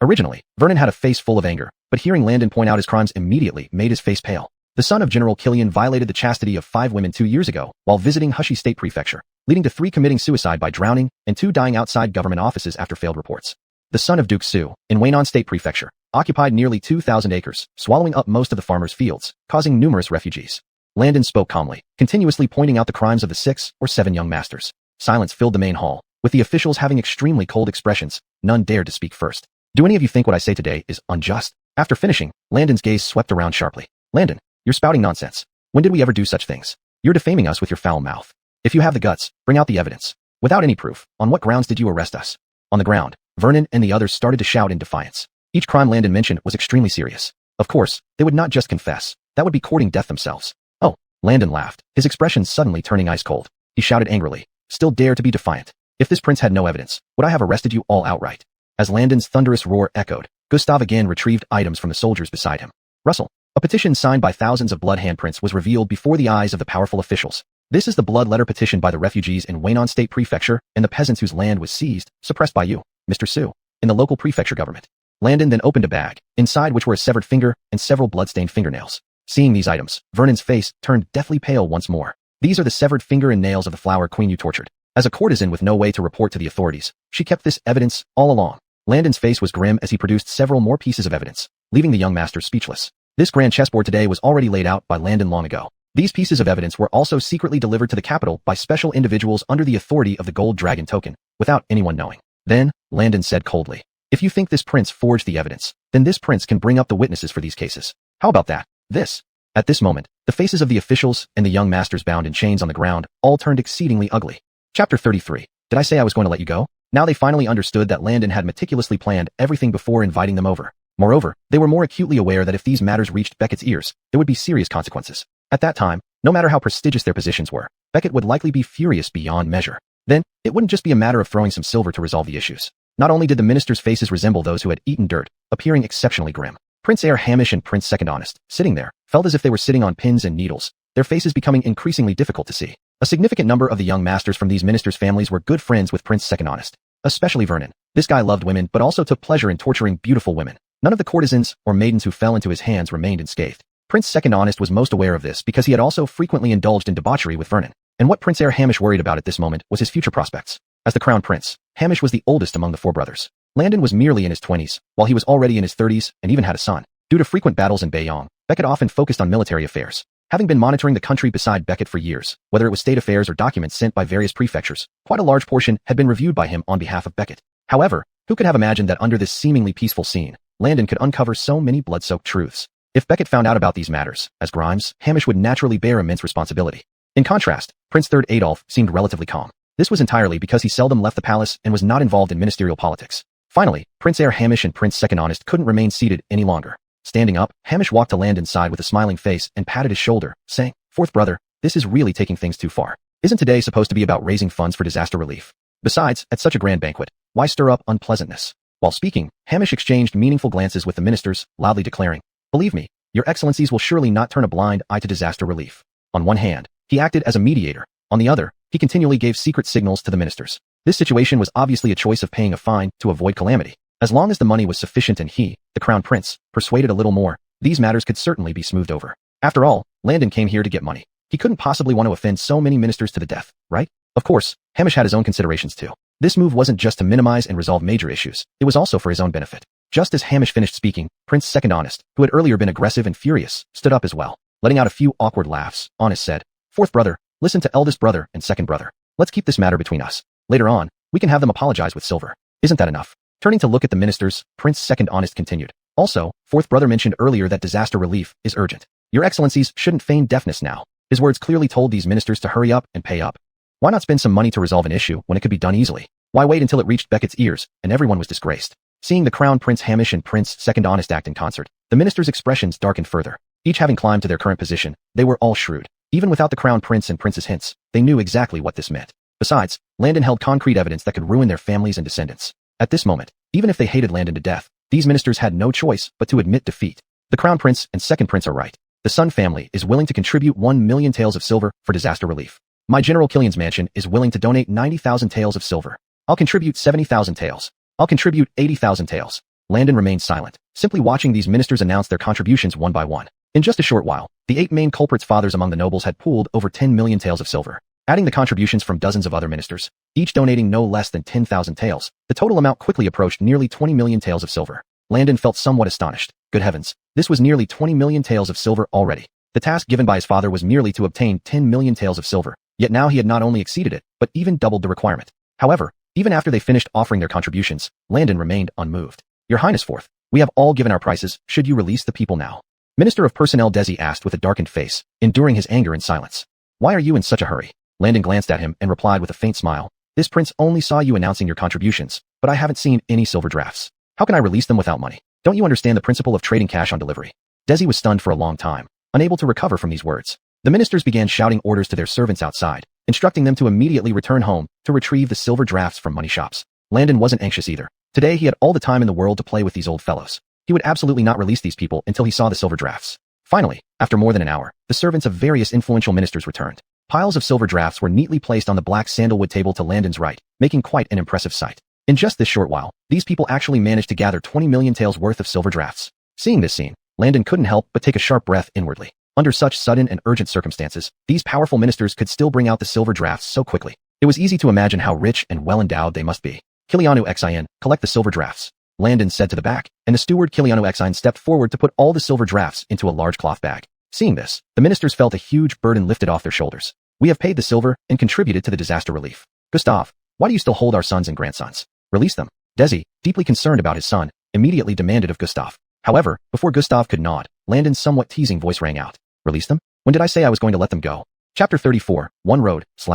Originally, Vernon had a face full of anger, but hearing Landon point out his crimes immediately made his face pale. The son of General Killian violated the chastity of 5 women 2 years ago while visiting Hushi State Prefecture, leading to 3 committing suicide by drowning and 2 dying outside government offices after failed reports. The son of Duke Su, in Waynon State Prefecture, occupied nearly 2,000 acres, swallowing up most of the farmers' fields, causing numerous refugees. Landon spoke calmly, continuously pointing out the crimes of the 6 or 7 young masters. Silence filled the main hall, with the officials having extremely cold expressions. None dared to speak first. "Do any of you think what I say today is unjust?" After finishing, Landon's gaze swept around sharply. Landon, you're spouting nonsense. When did we ever do such things? You're defaming us with your foul mouth. If you have the guts, bring out the evidence. Without any proof, on what grounds did you arrest us? On the ground, Vernon and the others started to shout in defiance. Each crime Landon mentioned was extremely serious. Of course, they would not just confess. That would be courting death themselves. Oh, Landon laughed, his expression suddenly turning ice cold. He shouted angrily, still dare to be defiant. If this prince had no evidence, would I have arrested you all outright? As Landon's thunderous roar echoed, Gustav again retrieved items from the soldiers beside him. Russell, a petition signed by thousands of blood handprints was revealed before the eyes of the powerful officials. This is the blood letter petition by the refugees in Waynon State Prefecture and the peasants whose land was seized, suppressed by you, Mr. Sue, in the local prefecture government. Landon then opened a bag, inside which were a severed finger and several blood-stained fingernails. Seeing these items, Vernon's face turned deathly pale once more. These are the severed finger and nails of the flower queen you tortured. As a courtesan with no way to report to the authorities, she kept this evidence all along. Landon's face was grim as he produced several more pieces of evidence, leaving the young master speechless. This grand chessboard today was already laid out by Landon long ago. These pieces of evidence were also secretly delivered to the capital by special individuals under the authority of the Gold Dragon token, without anyone knowing. Then, Landon said coldly, if you think this prince forged the evidence, then this prince can bring up the witnesses for these cases. How about that? This. At this moment, the faces of the officials and the young masters bound in chains on the ground all turned exceedingly ugly. Chapter 33. Did I say I was going to let you go? Now they finally understood that Landon had meticulously planned everything before inviting them over. Moreover, they were more acutely aware that if these matters reached Beckett's ears, there would be serious consequences. At that time, no matter how prestigious their positions were, Beckett would likely be furious beyond measure. Then, it wouldn't just be a matter of throwing some silver to resolve the issues. Not only did the ministers' faces resemble those who had eaten dirt, appearing exceptionally grim. Prince Heir Hamish and Prince Second Honest, sitting there, felt as if they were sitting on pins and needles, their faces becoming increasingly difficult to see. A significant number of the young masters from these ministers' families were good friends with Prince Second Honest, especially Vernon. This guy loved women but also took pleasure in torturing beautiful women. None of the courtesans or maidens who fell into his hands remained unscathed. Prince Second Honest was most aware of this because he had also frequently indulged in debauchery with Vernon. And what Prince Heir Hamish worried about at this moment was his future prospects. As the crown prince, Hamish was the oldest among the four brothers. Landon was merely in his 20s, while he was already in his 30s and even had a son. Due to frequent battles in Bayong, Beckett often focused on military affairs. Having been monitoring the country beside Beckett for years, whether it was state affairs or documents sent by various prefectures, quite a large portion had been reviewed by him on behalf of Beckett. However, who could have imagined that under this seemingly peaceful scene, Landon could uncover so many blood-soaked truths? If Beckett found out about these matters, as Grimes, Hamish would naturally bear immense responsibility. In contrast, Prince III Adolf seemed relatively calm. This was entirely because he seldom left the palace and was not involved in ministerial politics. Finally, Prince Heir Hamish and Prince Second Honest couldn't remain seated any longer. Standing up, Hamish walked to Landon's side with a smiling face and patted his shoulder, saying, "Fourth brother, this is really taking things too far. Isn't today supposed to be about raising funds for disaster relief? Besides, at such a grand banquet, why stir up unpleasantness?" While speaking, Hamish exchanged meaningful glances with the ministers, loudly declaring, "Believe me, your excellencies will surely not turn a blind eye to disaster relief." On one hand, he acted as a mediator. On the other, he continually gave secret signals to the ministers. This situation was obviously a choice of paying a fine to avoid calamity. As long as the money was sufficient and he, the crown prince, persuaded a little more, these matters could certainly be smoothed over. After all, Landon came here to get money. He couldn't possibly want to offend so many ministers to the death, right? Of course, Hamish had his own considerations too. This move wasn't just to minimize and resolve major issues, it was also for his own benefit. Just as Hamish finished speaking, Prince Second Honest, who had earlier been aggressive and furious, stood up as well. Letting out a few awkward laughs, Honest said, "Fourth brother, listen to eldest brother and second brother. Let's keep this matter between us. Later on, we can have them apologize with silver. Isn't that enough?" Turning to look at the ministers, Prince Second Honest continued. "Also, fourth brother mentioned earlier that disaster relief is urgent. Your excellencies shouldn't feign deafness now." His words clearly told these ministers to hurry up and pay up. Why not spend some money to resolve an issue when it could be done easily? Why wait until it reached Beckett's ears and everyone was disgraced? Seeing the crown prince Hamish and Prince Second Honest act in concert, the ministers' expressions darkened further. Each having climbed to their current position, they were all shrewd. Even without the crown prince and princess hints, they knew exactly what this meant. Besides, Landon held concrete evidence that could ruin their families and descendants. At this moment, even if they hated Landon to death, these ministers had no choice but to admit defeat. The crown prince and second prince are right. The Sun family is willing to contribute 1 million taels of silver for disaster relief. My General Killian's mansion is willing to donate 90,000 taels of silver. I'll contribute 70,000 taels. I'll contribute 80,000 taels. Landon remained silent, simply watching these ministers announce their contributions one by one. In just a short while, the 8 main culprits' fathers among the nobles had pooled over 10 million taels of silver. Adding the contributions from dozens of other ministers, each donating no less than 10,000 taels, the total amount quickly approached nearly 20 million taels of silver. Landon felt somewhat astonished. Good heavens, this was nearly 20 million taels of silver already. The task given by his father was merely to obtain 10 million taels of silver, yet now he had not only exceeded it, but even doubled the requirement. However, even after they finished offering their contributions, Landon remained unmoved. Your Highness Fourth, We have all given our prices. Should you release the people now? Minister of Personnel Desi asked with a darkened face, enduring his anger in silence. Why are you in such a hurry? Landon glanced at him and replied with a faint smile. This prince only saw you announcing your contributions, but I haven't seen any silver drafts. How can I release them without money? Don't you understand the principle of trading cash on delivery? Desi was stunned for a long time, unable to recover from these words. The ministers began shouting orders to their servants outside, instructing them to immediately return home to retrieve the silver drafts from money shops. Landon wasn't anxious either. Today he had all the time in the world to play with these old fellows. He would absolutely not release these people until he saw the silver drafts. Finally, after more than an hour, the servants of various influential ministers returned. Piles of silver drafts were neatly placed on the black sandalwood table to Landon's right, making quite an impressive sight. In just this short while, these people actually managed to gather 20 million taels worth of silver drafts. Seeing this scene, Landon couldn't help but take a sharp breath inwardly. Under such sudden and urgent circumstances, these powerful ministers could still bring out the silver drafts so quickly. It was easy to imagine how rich and well-endowed they must be. Kilianu Xin, collect the silver drafts, Landon said to the back, and the steward Kilianu Xin stepped forward to put all the silver drafts into a large cloth bag. Seeing this, the ministers felt a huge burden lifted off their shoulders. We have paid the silver and contributed to the disaster relief. Gustav, why do you still hold our sons and grandsons? Release them. Desi, deeply concerned about his son, immediately demanded of Gustav. However, before Gustav could nod, Landon's somewhat teasing voice rang out. Release them? When did I say I was going to let them go? Chapter 34, One Road, /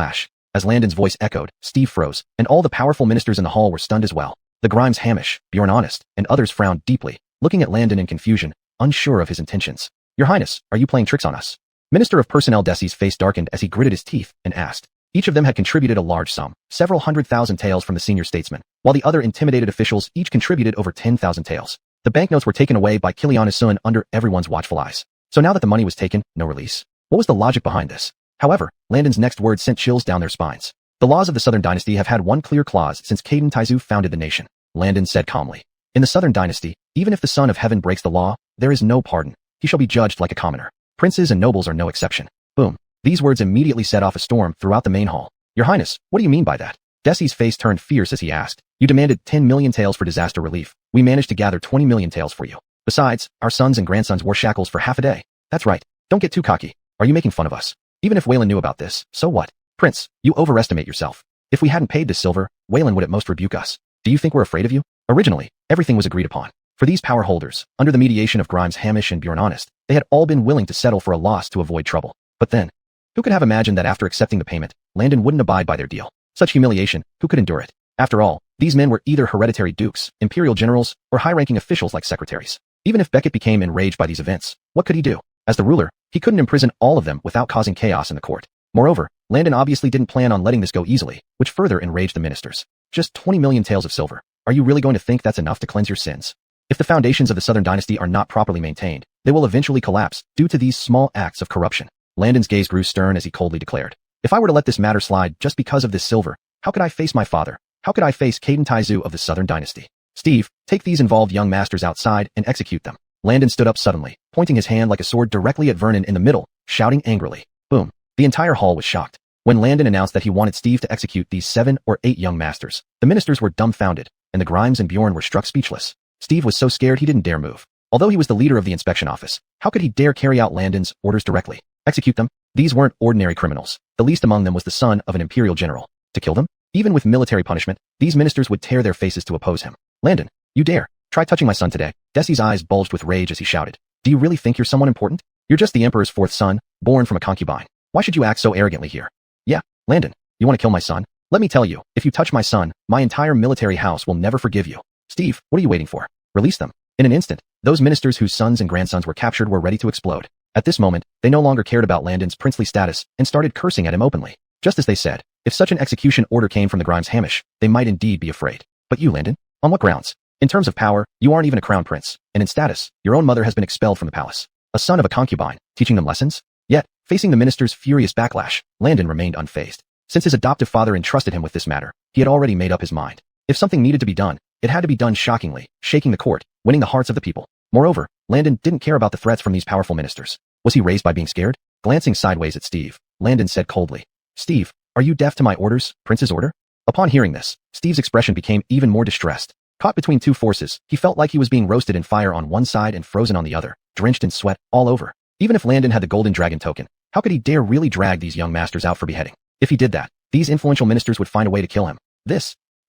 As Landon's voice echoed, Steve froze, and all the powerful ministers in the hall were stunned as well. The Grimes Hamish, Bjorn Honest, and others frowned deeply, looking at Landon in confusion, unsure of his intentions. Your Highness, are you playing tricks on us? Minister of Personnel Desi's face darkened as he gritted his teeth and asked. Each of them had contributed a large sum, several 100,000 taels from the senior statesman, while the other intimidated officials each contributed over 10,000 taels. The banknotes were taken away by Kiliana Sun under everyone's watchful eyes. So now that the money was taken, no release. What was the logic behind this? However, Landon's next words sent chills down their spines. The laws of the Southern Dynasty have had one clear clause since Caden Taizu founded the nation. Landon said calmly. In the Southern Dynasty, even if the son of heaven breaks the law, there is no pardon. He shall be judged like a commoner. Princes and nobles are no exception. Boom. These words immediately set off a storm throughout the main hall. Your Highness, what do you mean by that? Desi's face turned fierce as he asked. You demanded 10 million taels for disaster relief. We managed to gather 20 million taels for you. Besides, our sons and grandsons wore shackles for half a day. That's right. Don't get too cocky. Are you making fun of us? Even if Waylon knew about this, so what? Prince, you overestimate yourself. If we hadn't paid this silver, Waylon would at most rebuke us. Do you think we're afraid of you? Originally, everything was agreed upon. For these power holders, under the mediation of Grimes Hamish and Bjorn Honest, they had all been willing to settle for a loss to avoid trouble. But then, who could have imagined that after accepting the payment, Landon wouldn't abide by their deal? Such humiliation, who could endure it? After all, these men were either hereditary dukes, imperial generals, or high-ranking officials like secretaries. Even if Beckett became enraged by these events, what could he do? As the ruler, he couldn't imprison all of them without causing chaos in the court. Moreover, Landon obviously didn't plan on letting this go easily, which further enraged the ministers. Just 20 million taels of silver. Are you really going to think that's enough to cleanse your sins? If the foundations of the Southern Dynasty are not properly maintained, they will eventually collapse due to these small acts of corruption. Landon's gaze grew stern as he coldly declared. If I were to let this matter slide just because of this silver, how could I face my father? How could I face Caden Taizu of the Southern Dynasty? Steve, take these involved young masters outside and execute them. Landon stood up suddenly, pointing his hand like a sword directly at Vernon in the middle, shouting angrily. Boom. The entire hall was shocked. When Landon announced that he wanted Steve to execute these 7 or 8 young masters, the ministers were dumbfounded, and the Grimes and Bjorn were struck speechless. Steve was so scared he didn't dare move. Although he was the leader of the inspection office, how could he dare carry out Landon's orders directly? Execute them? These weren't ordinary criminals. The least among them was the son of an imperial general. To kill them? Even with military punishment, these ministers would tear their faces to oppose him. Landon, you dare. Try touching my son today. Desi's eyes bulged with rage as he shouted. Do you really think you're someone important? You're just the emperor's 4th son, born from a concubine. Why should you act so arrogantly here? Yeah, Landon, you want to kill my son? Let me tell you, if you touch my son, my entire military house will never forgive you. Steve, what are you waiting for? Release them. In an instant, those ministers whose sons and grandsons were captured were ready to explode. At this moment, they no longer cared about Landon's princely status and started cursing at him openly. Just as they said, if such an execution order came from the Grimes Hamish, they might indeed be afraid. But you, Landon? On what grounds? In terms of power, you aren't even a crown prince, and in status, your own mother has been expelled from the palace. A son of a concubine, teaching them lessons? Yet, facing the minister's furious backlash, Landon remained unfazed. Since his adoptive father entrusted him with this matter, he had already made up his mind. If something needed to be done, it had to be done shockingly, shaking the court, winning the hearts of the people. Moreover, Landon didn't care about the threats from these powerful ministers. Was he raised by being scared? Glancing sideways at Steve, Landon said coldly. Steve, are you deaf to my orders, Prince's order? Upon hearing this, Steve's expression became even more distressed. Caught between two forces, he felt like he was being roasted in fire on one side and frozen on the other, drenched in sweat all over. Even if Landon had the golden dragon token, how could he dare really drag these young masters out for beheading? If he did that, these influential ministers would find a way to kill him.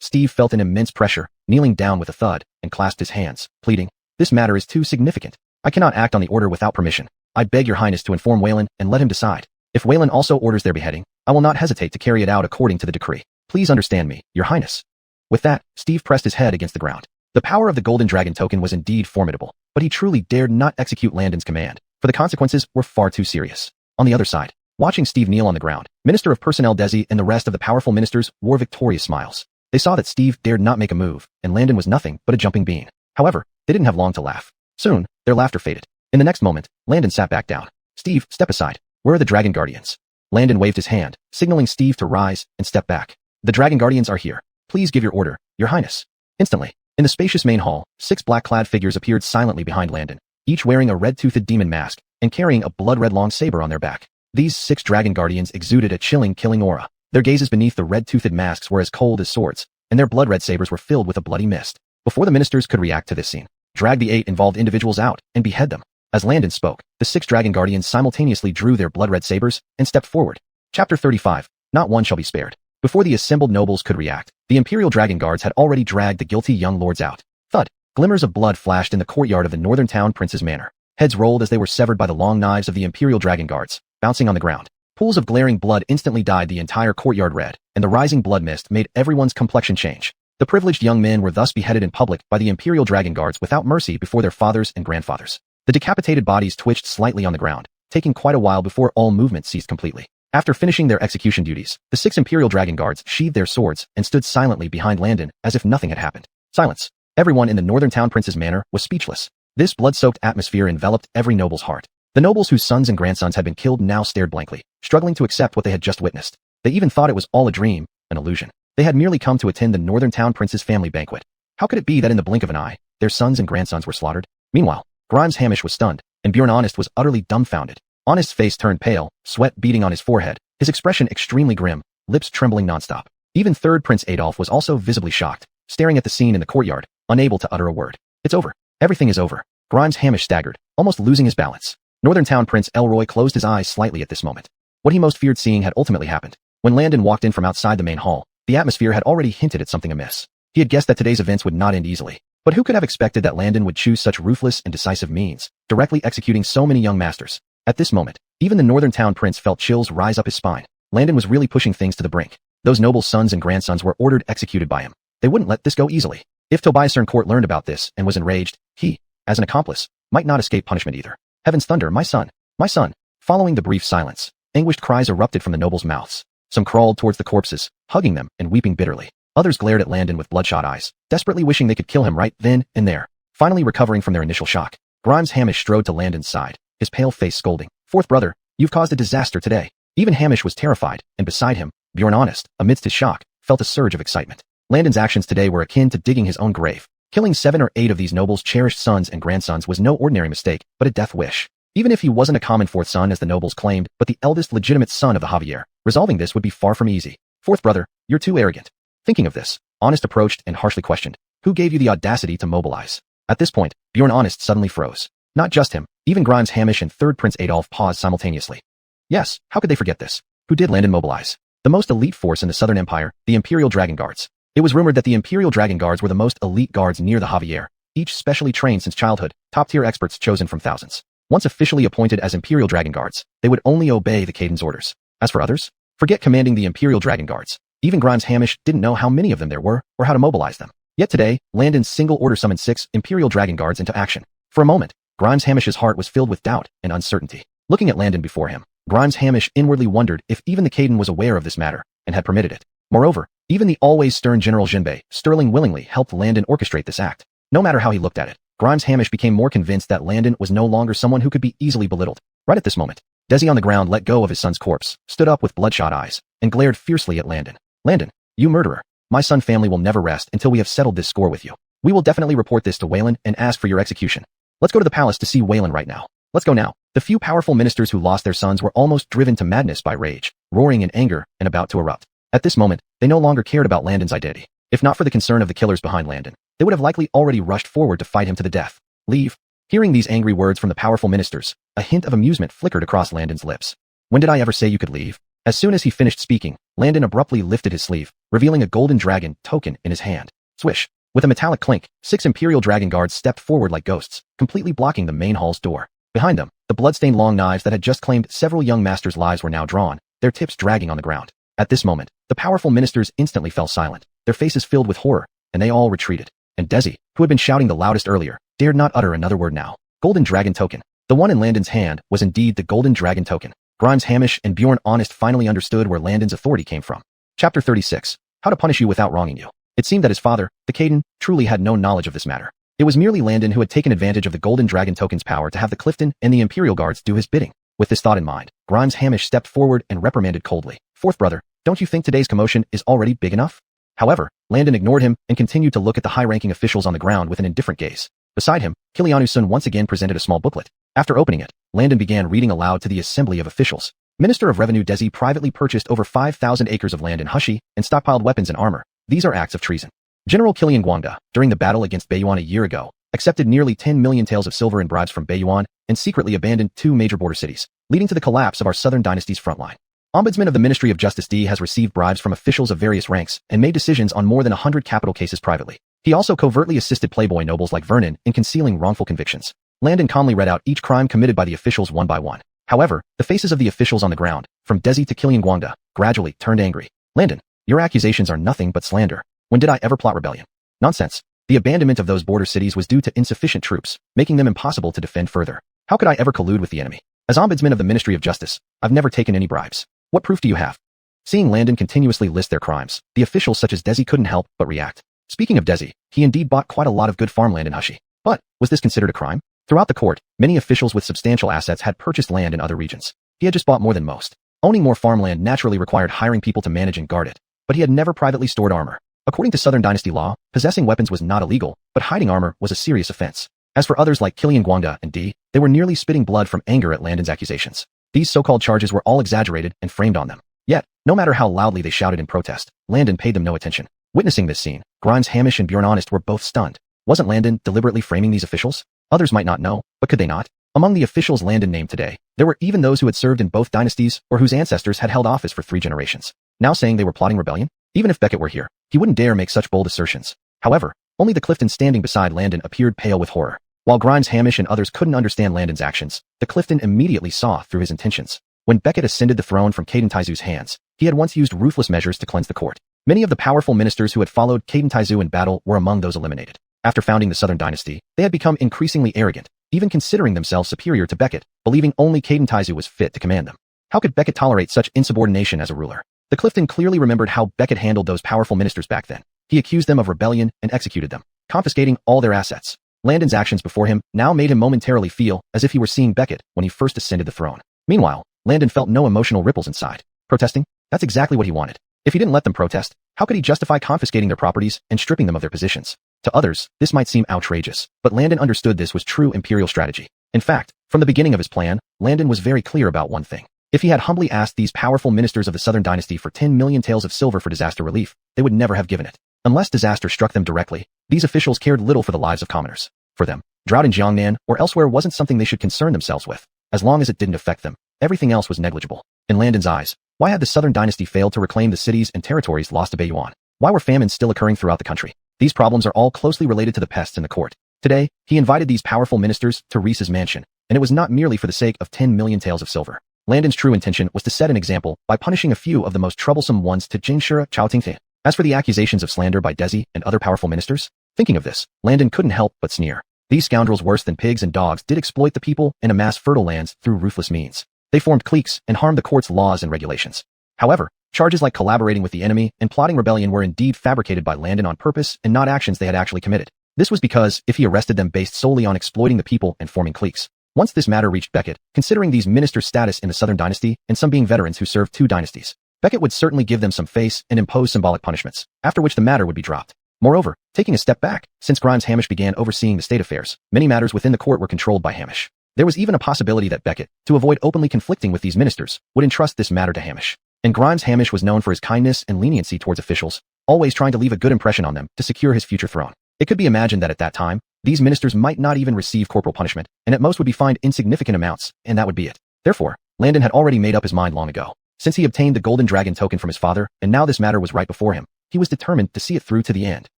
Steve felt an immense pressure, kneeling down with a thud, and clasped his hands, pleading, This matter is too significant. I cannot act on the order without permission. I beg your highness to inform Wayland and let him decide. If Wayland also orders their beheading, I will not hesitate to carry it out according to the decree. Please understand me, your highness. With that, Steve pressed his head against the ground. The power of the Golden Dragon token was indeed formidable, but he truly dared not execute Landon's command, for the consequences were far too serious. On the other side, watching Steve kneel on the ground, Minister of Personnel Desi and the rest of the powerful ministers wore victorious smiles. They saw that Steve dared not make a move, and Landon was nothing but a jumping bean. However, they didn't have long to laugh. Soon, their laughter faded. In the next moment, Landon sat back down. Steve, step aside. Where are the Dragon Guardians? Landon waved his hand, signaling Steve to rise and step back. The Dragon Guardians are here. Please give your order, your highness. Instantly, in the spacious main hall, 6 black-clad figures appeared silently behind Landon, each wearing a red-toothed demon mask and carrying a blood-red long saber on their back. These 6 Dragon Guardians exuded a chilling, killing aura. Their gazes beneath the red-toothed masks were as cold as swords, and their blood-red sabers were filled with a bloody mist. Before the ministers could react to this scene, drag the 8 involved individuals out and behead them. As Landon spoke, the 6 Dragon Guardians simultaneously drew their blood-red sabers and stepped forward. Chapter 35. Not one shall be spared. Before the assembled nobles could react, the Imperial Dragon Guards had already dragged the guilty young lords out. Thud! Glimmers of blood flashed in the courtyard of the northern town Prince's Manor. Heads rolled as they were severed by the long knives of the Imperial Dragon Guards, bouncing on the ground. Pools of glaring blood instantly dyed the entire courtyard red, and the rising blood mist made everyone's complexion change. The privileged young men were thus beheaded in public by the Imperial Dragon Guards without mercy before their fathers and grandfathers. The decapitated bodies twitched slightly on the ground, taking quite a while before all movement ceased completely. After finishing their execution duties, the 6 Imperial Dragon Guards sheathed their swords and stood silently behind Landon as if nothing had happened. Silence. Everyone in the northern town Prince's Manor was speechless. This blood-soaked atmosphere enveloped every noble's heart. The nobles whose sons and grandsons had been killed now stared blankly, struggling to accept what they had just witnessed. They even thought it was all a dream, an illusion. They had merely come to attend the northern town Prince's family banquet. How could it be that in the blink of an eye, their sons and grandsons were slaughtered? Meanwhile, Grimes Hamish was stunned, and Bjorn Honest was utterly dumbfounded. Honest's face turned pale, sweat beading on his forehead, his expression extremely grim, lips trembling nonstop. Even third Prince Adolf was also visibly shocked, staring at the scene in the courtyard, unable to utter a word. It's over. Everything is over. Grimes Hamish staggered, almost losing his balance. Northern town Prince Elroy closed his eyes slightly at this moment. What he most feared seeing had ultimately happened. When Landon walked in from outside the main hall, the atmosphere had already hinted at something amiss. He had guessed that today's events would not end easily. But who could have expected that Landon would choose such ruthless and decisive means, directly executing so many young masters? At this moment, even the northern town prince felt chills rise up his spine. Landon was really pushing things to the brink. Those noble sons and grandsons were ordered executed by him. They wouldn't let this go easily. If Tobias Court learned about this and was enraged, he, as an accomplice, might not escape punishment either. Heaven's thunder, my son, my son. Following the brief silence, anguished cries erupted from the nobles' mouths. Some crawled towards the corpses, hugging them and weeping bitterly. Others glared at Landon with bloodshot eyes, desperately wishing they could kill him right then and there. Finally recovering from their initial shock, Grimes Hamish strode to Landon's side, his pale face scolding. Fourth brother, you've caused a disaster today. Even Hamish was terrified, and beside him, Bjorn Honest, amidst his shock, felt a surge of excitement. Landon's actions today were akin to digging his own grave. Killing 7 or 8 of these nobles' cherished sons and grandsons was no ordinary mistake, but a death wish. Even if he wasn't a common fourth son as the nobles claimed, but the eldest legitimate son of the Javier, resolving this would be far from easy. Fourth brother, you're too arrogant. Thinking of this, Honest approached and harshly questioned, who gave you the audacity to mobilize? At this point, Bjorn Honest suddenly froze. Not just him, even Grimes Hamish and third Prince Adolf paused simultaneously. Yes, how could they forget this? Who did Landon mobilize? The most elite force in the Southern Empire, the Imperial Dragon Guards. It was rumored that the Imperial Dragon Guards were the most elite guards near the Javier, each specially trained since childhood, top-tier experts chosen from thousands. Once officially appointed as Imperial Dragon Guards, they would only obey the Caden's orders. As for others, forget commanding the Imperial Dragon Guards. Even Grimes Hamish didn't know how many of them there were or how to mobilize them. Yet today, Landon's single order summoned 6 Imperial Dragon Guards into action. For a moment, Grimes Hamish's heart was filled with doubt and uncertainty. Looking at Landon before him, Grimes Hamish inwardly wondered if even the Caden was aware of this matter and had permitted it. Moreover, even the always stern General Jinbei Sterling willingly helped Landon orchestrate this act. No matter how he looked at it, Grimes Hamish became more convinced that Landon was no longer someone who could be easily belittled. Right at this moment, Desi on the ground let go of his son's corpse, stood up with bloodshot eyes, and glared fiercely at Landon. Landon, you murderer. My son family will never rest until we have settled this score with you. We will definitely report this to Wayland and ask for your execution. Let's go to the palace to see Wayland right now. Let's go now. The few powerful ministers who lost their sons were almost driven to madness by rage, roaring in anger and about to erupt. At this moment, they no longer cared about Landon's identity. If not for the concern of the killers behind Landon, they would have likely already rushed forward to fight him to the death. Leave. Hearing these angry words from the powerful ministers, a hint of amusement flickered across Landon's lips. When did I ever say you could leave? As soon as he finished speaking, Landon abruptly lifted his sleeve, revealing a golden dragon token in his hand. Swish. With a metallic clink, 6 Imperial Dragon Guards stepped forward like ghosts, completely blocking the main hall's door. Behind them, the blood-stained long knives that had just claimed several young masters' lives were now drawn, their tips dragging on the ground. At this moment, the powerful ministers instantly fell silent, their faces filled with horror, and they all retreated. And Desi, who had been shouting the loudest earlier, dared not utter another word now. Golden Dragon Token. The one in Landon's hand was indeed the Golden Dragon Token. Grimes Hamish and Bjorn Honest finally understood where Landon's authority came from. Chapter 36. How to punish you without wronging you. It seemed that his father, the Caden, truly had no knowledge of this matter. It was merely Landon who had taken advantage of the Golden Dragon Token's power to have the Clifton and the Imperial Guards do his bidding. With this thought in mind, Grimes Hamish stepped forward and reprimanded coldly. Fourth brother, don't you think today's commotion is already big enough? However, Landon ignored him and continued to look at the high-ranking officials on the ground with an indifferent gaze. Beside him, Kilianu-sun once again presented a small booklet. After opening it, Landon began reading aloud to the assembly of officials. Minister of Revenue Desi privately purchased over 5,000 acres of land in Hushi and stockpiled weapons and armor. These are acts of treason. General Kilian Guangda, during the battle against Beiyuan a year ago, accepted nearly 10 million taels of silver in bribes from Beiyuan and secretly abandoned 2 major border cities, leading to the collapse of our southern dynasty's frontline. Ombudsman of the Ministry of Justice D has received bribes from officials of various ranks and made decisions on more than 100 capital cases privately. He also covertly assisted playboy nobles like Vernon in concealing wrongful convictions. Landon calmly read out each crime committed by the officials one by one. However, the faces of the officials on the ground, from Desi to Kilian Guangda, gradually turned angry. Landon, your accusations are nothing but slander. When did I ever plot rebellion? Nonsense. The abandonment of those border cities was due to insufficient troops, making them impossible to defend further. How could I ever collude with the enemy? As Ombudsman of the Ministry of Justice, I've never taken any bribes. What proof do you have? Seeing Landon continuously list their crimes, the officials such as Desi couldn't help but react. Speaking of Desi, he indeed bought quite a lot of good farmland in Hushi. But, was this considered a crime? Throughout the court, many officials with substantial assets had purchased land in other regions. He had just bought more than most. Owning more farmland naturally required hiring people to manage and guard it, but he had never privately stored armor. According to Southern Dynasty law, possessing weapons was not illegal, but hiding armor was a serious offense. As for others like Kilian Guangda and D, they were nearly spitting blood from anger at Landon's accusations. These so-called charges were all exaggerated and framed on them. Yet, no matter how loudly they shouted in protest, Landon paid them no attention. Witnessing this scene, Grimes Hamish and Bjorn Honest were both stunned. Wasn't Landon deliberately framing these officials? Others might not know, but could they not? Among the officials Landon named today, there were even those who had served in both dynasties or whose ancestors had held office for 3 generations. Now saying they were plotting rebellion? Even if Beckett were here, he wouldn't dare make such bold assertions. However, only the Clifton standing beside Landon appeared pale with horror. While Grimes Hamish and others couldn't understand Landon's actions, the Clifton immediately saw through his intentions. When Beckett ascended the throne from Caden Taizu's hands, he had once used ruthless measures to cleanse the court. Many of the powerful ministers who had followed Caden Taizu in battle were among those eliminated. After founding the Southern Dynasty, they had become increasingly arrogant, even considering themselves superior to Beckett, believing only Caden Taizu was fit to command them. How could Beckett tolerate such insubordination as a ruler? The Clifton clearly remembered how Beckett handled those powerful ministers back then. He accused them of rebellion and executed them, confiscating all their assets. Landon's actions before him now made him momentarily feel as if he were seeing Beckett when he first ascended the throne. Meanwhile, Landon felt no emotional ripples inside. Protesting? That's exactly what he wanted. If he didn't let them protest, how could he justify confiscating their properties and stripping them of their positions? To others, this might seem outrageous, but Landon understood this was true imperial strategy. In fact, from the beginning of his plan, Landon was very clear about one thing. If he had humbly asked these powerful ministers of the Southern Dynasty for 10 million taels of silver for disaster relief, they would never have given it. Unless disaster struck them directly, these officials cared little for the lives of commoners. For them, drought in Jiangnan or elsewhere wasn't something they should concern themselves with. As long as it didn't affect them, everything else was negligible. In Landon's eyes, why had the Southern Dynasty failed to reclaim the cities and territories lost to Beiyuan? Why were famines still occurring throughout the country? These problems are all closely related to the pests in the court. Today, he invited these powerful ministers to Reese's mansion, and it was not merely for the sake of 10 million taels of silver. Landon's true intention was to set an example by punishing a few of the most troublesome ones to Jingshira Chaotingthe. As for the accusations of slander by Desi and other powerful ministers, thinking of this, Landon couldn't help but sneer. These scoundrels worse than pigs and dogs did exploit the people and amass fertile lands through ruthless means. They formed cliques and harmed the court's laws and regulations. However, charges like collaborating with the enemy and plotting rebellion were indeed fabricated by Landon on purpose and not actions they had actually committed. This was because if he arrested them based solely on exploiting the people and forming cliques. Once this matter reached Beckett, considering these ministers' status in the Southern Dynasty and some being veterans who served 2 dynasties, Beckett would certainly give them some face and impose symbolic punishments, after which the matter would be dropped. Moreover, taking a step back, since Grimes Hamish began overseeing the state affairs, many matters within the court were controlled by Hamish. There was even a possibility that Beckett, to avoid openly conflicting with these ministers, would entrust this matter to Hamish. And Grimes Hamish was known for his kindness and leniency towards officials, always trying to leave a good impression on them to secure his future throne. It could be imagined that at that time, these ministers might not even receive corporal punishment, and at most would be fined insignificant amounts, and that would be it. Therefore, Landon had already made up his mind long ago. Since he obtained the Golden Dragon token from his father, and now this matter was right before him, he was determined to see it through to the end.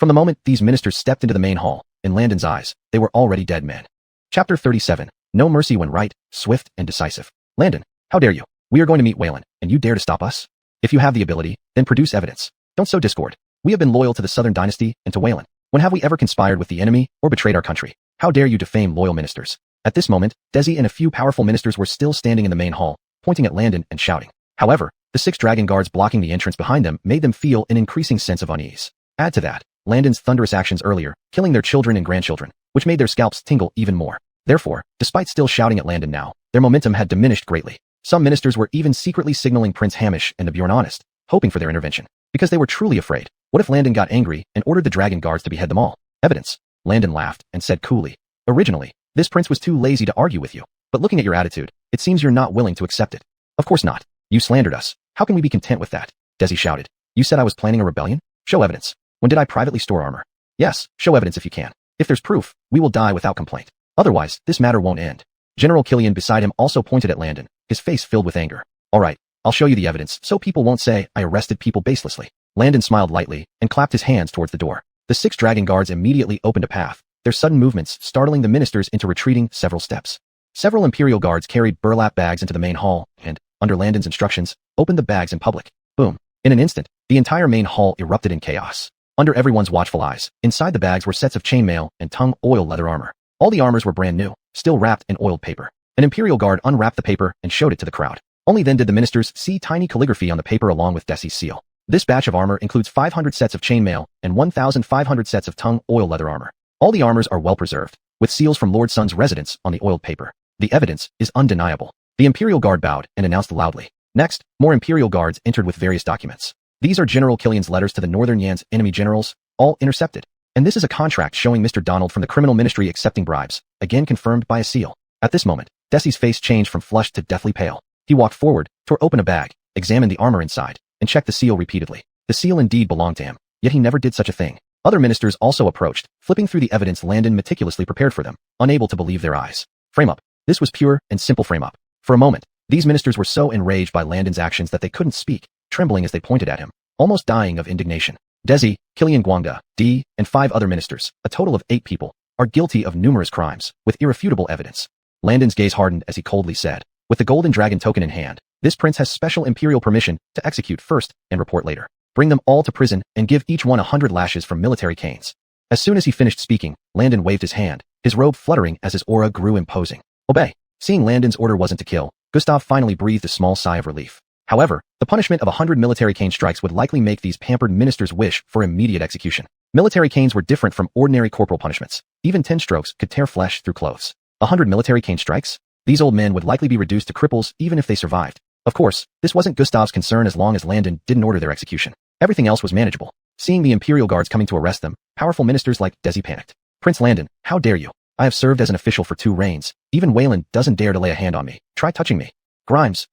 From the moment these ministers stepped into the main hall, in Landon's eyes, they were already dead men. Chapter 37. No mercy when right, swift, and decisive. Landon, how dare you? We are going to meet Wayland, and you dare to stop us? If you have the ability, then produce evidence. Don't sow discord. We have been loyal to the Southern Dynasty and to Wayland. When have we ever conspired with the enemy or betrayed our country? How dare you defame loyal ministers? At this moment, Desi and a few powerful ministers were still standing in the main hall, pointing at Landon and shouting. However, the 6 dragon guards blocking the entrance behind them made them feel an increasing sense of unease. Add to that, Landon's thunderous actions earlier, killing their children and grandchildren, which made their scalps tingle even more. Therefore, despite still shouting at Landon now, their momentum had diminished greatly. Some ministers were even secretly signaling Prince Hamish and the Bjorn Honest, hoping for their intervention, because they were truly afraid. What if Landon got angry and ordered the dragon guards to behead them all? Evidence. Landon laughed and said coolly. Originally, this prince was too lazy to argue with you, but looking at your attitude, it seems you're not willing to accept it. Of course not. You slandered us. How can we be content with that? Desi shouted. You said I was planning a rebellion? Show evidence. When did I privately store armor? Yes, show evidence if you can. If there's proof, we will die without complaint. Otherwise, this matter won't end. General Killian beside him also pointed at Landon, his face filled with anger. All right, I'll show you the evidence so people won't say I arrested people baselessly. Landon smiled lightly and clapped his hands towards the door. The 6 dragon guards immediately opened a path, their sudden movements startling the ministers into retreating several steps. Several Imperial guards carried burlap bags into the main hall and, under Landon's instructions, opened the bags in public. Boom. In an instant, the entire main hall erupted in chaos. Under everyone's watchful eyes, inside the bags were sets of chainmail and tongue oil leather armor. All the armors were brand new, still wrapped in oiled paper. An Imperial guard unwrapped the paper and showed it to the crowd. Only then did the ministers see tiny calligraphy on the paper along with Desi's seal. This batch of armor includes 500 sets of chainmail and 1,500 sets of tongue oil leather armor. All the armors are well preserved, with seals from Lord Sun's residence on the oiled paper. The evidence is undeniable. The Imperial guard bowed and announced loudly. Next, more Imperial guards entered with various documents. These are General Killian's letters to the Northern Yan's enemy generals, all intercepted. And this is a contract showing Mr. Donald from the criminal ministry accepting bribes, again confirmed by a seal. At this moment, Desi's face changed from flushed to deathly pale. He walked forward, tore open a bag, examined the armor inside, and checked the seal repeatedly. The seal indeed belonged to him, yet he never did such a thing. Other ministers also approached, flipping through the evidence Landon meticulously prepared for them, unable to believe their eyes. Frame up. This was pure and simple frame up. For a moment, these ministers were so enraged by Landon's actions that they couldn't speak, trembling as they pointed at him, almost dying of indignation. Desi, Killian Guangda, D, and 5 other ministers, a total of 8 people, are guilty of numerous crimes, with irrefutable evidence. Landon's gaze hardened as he coldly said, with the golden dragon token in hand, this prince has special imperial permission to execute first and report later. Bring them all to prison and give each one 100 lashes from military canes. As soon as he finished speaking, Landon waved his hand, his robe fluttering as his aura grew imposing. Obey. Seeing Landon's order wasn't to kill, Gustav finally breathed a small sigh of relief. However, the punishment of 100 military cane strikes would likely make these pampered ministers wish for immediate execution. Military canes were different from ordinary corporal punishments. Even 10 strokes could tear flesh through clothes. 100 military cane strikes? These old men would likely be reduced to cripples even if they survived. Of course, this wasn't Gustav's concern as long as Landon didn't order their execution. Everything else was manageable. Seeing the Imperial guards coming to arrest them, powerful ministers like Desi panicked. Prince Landon, how dare you? I have served as an official for 2 reigns. Even Wayland doesn't dare to lay a hand on me. Try touching me. Grimes,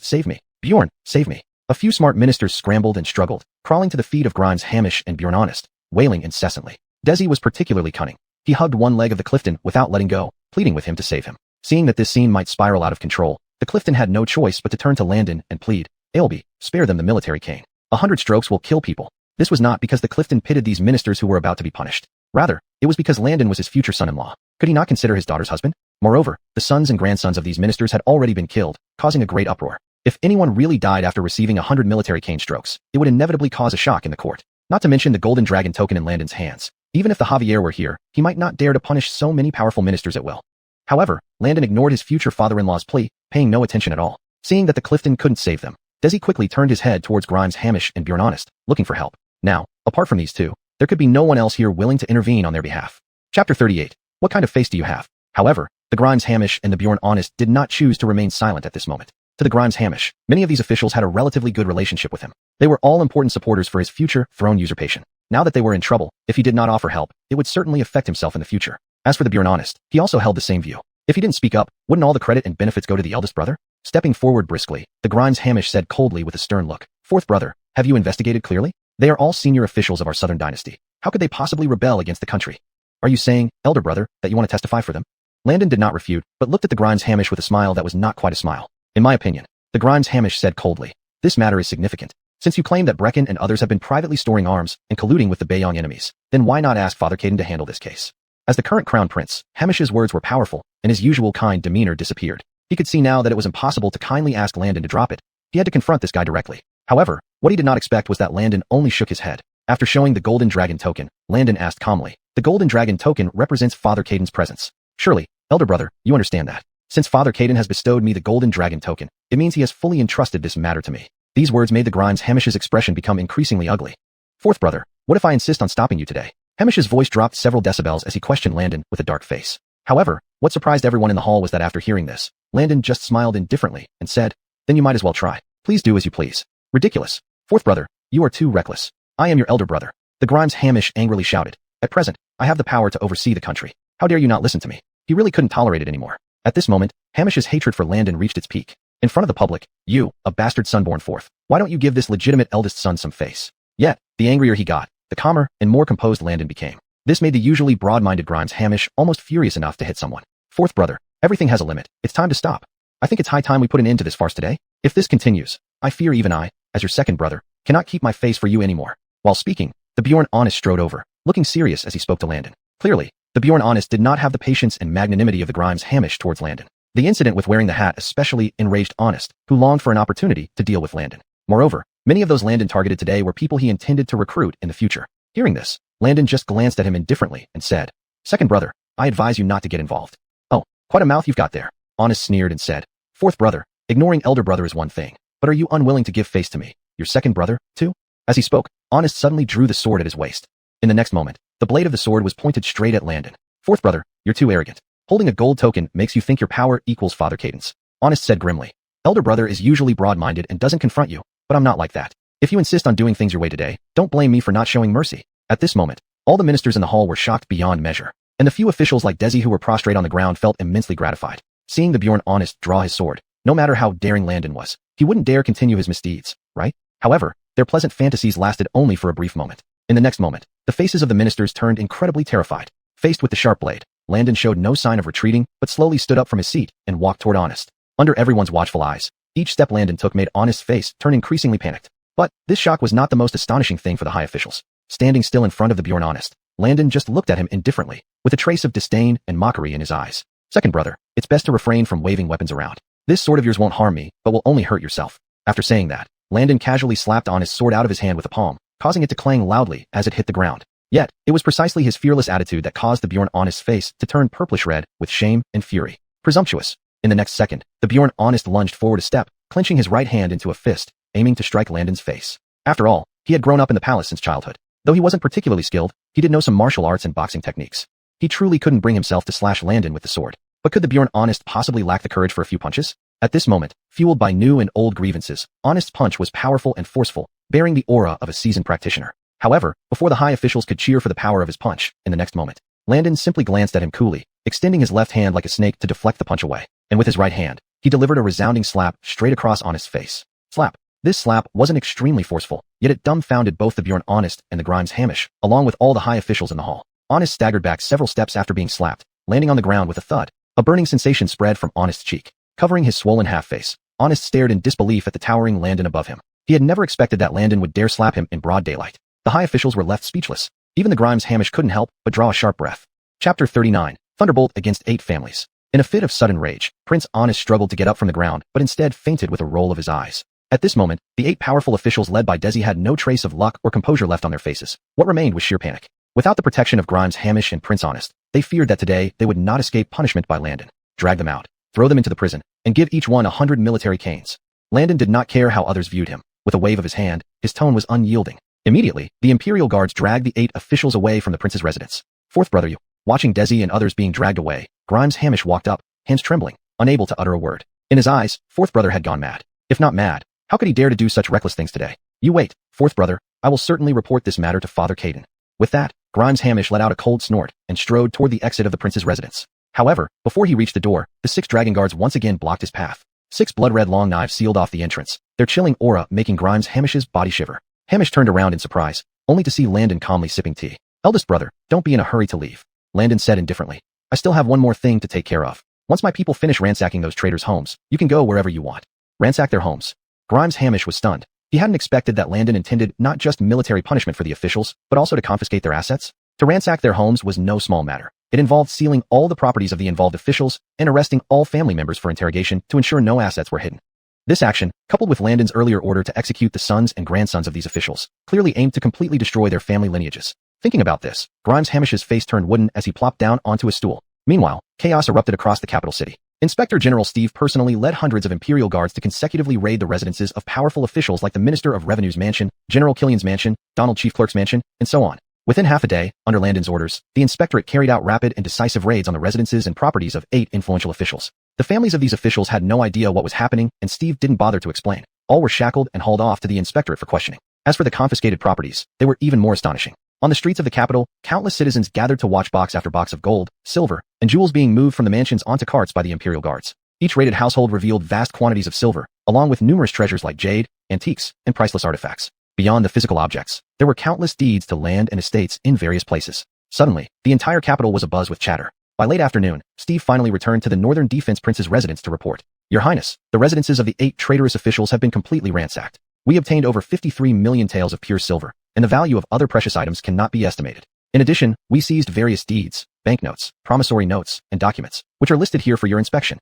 save me. Bjorn, save me. A few smart ministers scrambled and struggled, crawling to the feet of Grimes, Hamish, and Bjorn Honest, wailing incessantly. Desi was particularly cunning. He hugged one leg of the Clifton without letting go, pleading with him to save him. Seeing that this scene might spiral out of control, the Clifton had no choice but to turn to Landon and plead, Ailby, spare them the military cane. 100 strokes will kill people. This was not because the Clifton pitted these ministers who were about to be punished. Rather, it was because Landon was his future son-in-law. Could he not consider his daughter's husband? Moreover, the sons and grandsons of these ministers had already been killed, causing a great uproar. If anyone really died after receiving 100 military cane strokes, it would inevitably cause a shock in the court. Not to mention the golden dragon token in Landon's hands. Even if the Javier were here, he might not dare to punish so many powerful ministers at will. However, Landon ignored his future father-in-law's plea, paying no attention at all. Seeing that the Clifton couldn't save them, Desi quickly turned his head towards Grimes, Hamish, and Bjorn Honest, looking for help. Now, apart from these 2, there could be no one else here willing to intervene on their behalf. Chapter 38. What kind of face do you have? However, the Grimes, Hamish, and the Bjorn Honest did not choose to remain silent at this moment. To the Grimes, Hamish, many of these officials had a relatively good relationship with him. They were all important supporters for his future throne usurpation. Now that they were in trouble, if he did not offer help, it would certainly affect himself in the future. As for the Bjorn Honest, he also held the same view. If he didn't speak up, wouldn't all the credit and benefits go to the eldest brother? Stepping forward briskly, the Grimes, Hamish said coldly with a stern look, 4th brother, have you investigated clearly? They are all senior officials of our Southern Dynasty. How could they possibly rebel against the country? Are you saying, elder brother, that you want to testify for them? Landon did not refute, but looked at the Grimes, Hamish with a smile that was not quite a smile. In my opinion, the Grimes, Hamish said coldly, this matter is significant. Since you claim that Brecken and others have been privately storing arms and colluding with the Bayong enemies, then why not ask Father Caden to handle this case? As the current crown prince, Hamish's words were powerful, and his usual kind demeanor disappeared. He could see now that it was impossible to kindly ask Landon to drop it. He had to confront this guy directly. However, what he did not expect was that Landon only shook his head. After showing the golden dragon token, Landon asked calmly, "The golden dragon token represents Father Caden's presence. Surely, elder brother, you understand that. Since Father Caden has bestowed me the golden dragon token, it means he has fully entrusted this matter to me." These words made the Grimes Hamish's expression become increasingly ugly. "Fourth brother, what if I insist on stopping you today?" Hamish's voice dropped several decibels as he questioned Landon with a dark face. However, what surprised everyone in the hall was that after hearing this, Landon just smiled indifferently and said, "Then you might as well try. Please do as you please." "Ridiculous. Fourth brother, you are too reckless. I am your elder brother." The Grimes Hamish angrily shouted, "At present, I have the power to oversee the country. How dare you not listen to me?" He really couldn't tolerate it anymore. At this moment, Hamish's hatred for Landon reached its peak. In front of the public, "You, a bastard son born fourth, why don't you give this legitimate eldest son some face?" Yet, the angrier he got, the calmer and more composed Landon became. This made the usually broad-minded Grimes Hamish almost furious enough to hit someone. "Fourth brother, everything has a limit. It's time to stop. I think it's high time we put an end to this farce today. If this continues, I fear even I, as your second brother, cannot keep my face for you anymore." While speaking, the Bjorn Honest strode over, looking serious as he spoke to Landon. Clearly, the Bjorn Honest did not have the patience and magnanimity of the Grimes Hamish towards Landon. The incident with wearing the hat especially enraged Honest, who longed for an opportunity to deal with Landon. Moreover, many of those Landon targeted today were people he intended to recruit in the future. Hearing this, Landon just glanced at him indifferently and said, "Second brother, I advise you not to get involved." "Oh, quite a mouth you've got there," Honest sneered and said, "Fourth brother, ignoring elder brother is one thing, but are you unwilling to give face to me, your second brother, too?" As he spoke, Honest suddenly drew the sword at his waist. In the next moment, the blade of the sword was pointed straight at Landon. "Fourth brother, you're too arrogant. Holding a gold token makes you think your power equals Father Caden's," Honest said grimly. "Elder brother is usually broad-minded and doesn't confront you, but I'm not like that. If you insist on doing things your way today, don't blame me for not showing mercy." At this moment, all the ministers in the hall were shocked beyond measure, and the few officials like Desi who were prostrate on the ground felt immensely gratified. Seeing the Bjorn Honest draw his sword, no matter how daring Landon was, he wouldn't dare continue his misdeeds, right? However, their pleasant fantasies lasted only for a brief moment. In the next moment, the faces of the ministers turned incredibly terrified. Faced with the sharp blade, Landon showed no sign of retreating, but slowly stood up from his seat and walked toward Honest. Under everyone's watchful eyes, each step Landon took made Honest's face turn increasingly panicked. But this shock was not the most astonishing thing for the high officials. Standing still in front of the Bjorn Honest, Landon just looked at him indifferently, with a trace of disdain and mockery in his eyes. "Second brother, it's best to refrain from waving weapons around. This sword of yours won't harm me, but will only hurt yourself." After saying that, Landon casually slapped Honest's sword out of his hand with a palm, causing it to clang loudly as it hit the ground. Yet, it was precisely his fearless attitude that caused the Bjorn Honest's face to turn purplish red with shame and fury. Presumptuous. In the next second, the Bjorn Honest lunged forward a step, clenching his right hand into a fist, aiming to strike Landon's face. After all, he had grown up in the palace since childhood. Though he wasn't particularly skilled, he did know some martial arts and boxing techniques. He truly couldn't bring himself to slash Landon with the sword. But could the Bjorn Honest possibly lack the courage for a few punches? At this moment, fueled by new and old grievances, Honest's punch was powerful and forceful, bearing the aura of a seasoned practitioner. However, before the high officials could cheer for the power of his punch, in the next moment, Landon simply glanced at him coolly, extending his left hand like a snake to deflect the punch away. And with his right hand, he delivered a resounding slap straight across Honest's face. Slap. This slap wasn't extremely forceful, yet it dumbfounded both the Bjorn Honest and the Grimes Hamish, along with all the high officials in the hall. Honest staggered back several steps after being slapped, landing on the ground with a thud. A burning sensation spread from Honest's cheek. Covering his swollen half-face, Honest stared in disbelief at the towering Landon above him. He had never expected that Landon would dare slap him in broad daylight. The high officials were left speechless. Even the Grimes Hamish couldn't help but draw a sharp breath. Chapter 39. Thunderbolt against 8 families. In a fit of sudden rage, Prince Honest struggled to get up from the ground, but instead fainted with a roll of his eyes. At this moment, the 8 powerful officials led by Desi had no trace of luck or composure left on their faces. What remained was sheer panic. Without the protection of Grimes Hamish and Prince Honest, they feared that today they would not escape punishment by Landon. Drag them out, throw them into the prison, and give each one 100 military canes. Landon did not care how others viewed him. With a wave of his hand, his tone was unyielding. Immediately, the Imperial Guards dragged the 8 officials away from the prince's residence. Fourth brother, you. Watching Desi and others being dragged away, Grimes Hamish walked up, hands trembling, unable to utter a word. In his eyes, fourth brother had gone mad. If not mad, how could he dare to do such reckless things today? You wait, fourth brother, I will certainly report this matter to Father Caden. With that, Grimes Hamish let out a cold snort and strode toward the exit of the prince's residence. However, before he reached the door, the 6 dragon guards once again blocked his path. 6 blood-red long knives sealed off the entrance, their chilling aura making Grimes Hamish's body shiver. Hamish turned around in surprise, only to see Landon calmly sipping tea. Eldest brother, don't be in a hurry to leave, Landon said indifferently. I still have one more thing to take care of. Once my people finish ransacking those traitors' homes, you can go wherever you want. Ransack their homes. Grimes Hamish was stunned. He hadn't expected that Landon intended not just military punishment for the officials, but also to confiscate their assets. To ransack their homes was no small matter. It involved sealing all the properties of the involved officials and arresting all family members for interrogation to ensure no assets were hidden. This action, coupled with Landon's earlier order to execute the sons and grandsons of these officials, clearly aimed to completely destroy their family lineages. Thinking about this, Grimes Hamish's face turned wooden as he plopped down onto a stool. Meanwhile, chaos erupted across the capital city. Inspector General Steve personally led hundreds of Imperial Guards to consecutively raid the residences of powerful officials like the Minister of Revenue's mansion, General Killian's mansion, Donald Chief Clerk's mansion, and so on. Within half a day, under Landon's orders, the inspectorate carried out rapid and decisive raids on the residences and properties of 8 influential officials. The families of these officials had no idea what was happening, and Steve didn't bother to explain. All were shackled and hauled off to the inspectorate for questioning. As for the confiscated properties, they were even more astonishing. On the streets of the capital, countless citizens gathered to watch box after box of gold, silver, and jewels being moved from the mansions onto carts by the Imperial Guards. Each raided household revealed vast quantities of silver, along with numerous treasures like jade, antiques, and priceless artifacts. Beyond the physical objects, there were countless deeds to land and estates in various places. Suddenly, the entire capital was abuzz with chatter. By late afternoon, Steve finally returned to the Northern Defense Prince's residence to report. Your Highness, the residences of the 8 traitorous officials have been completely ransacked. We obtained over 53 million taels of pure silver, and the value of other precious items cannot be estimated. In addition, we seized various deeds, banknotes, promissory notes, and documents, which are listed here for your inspection.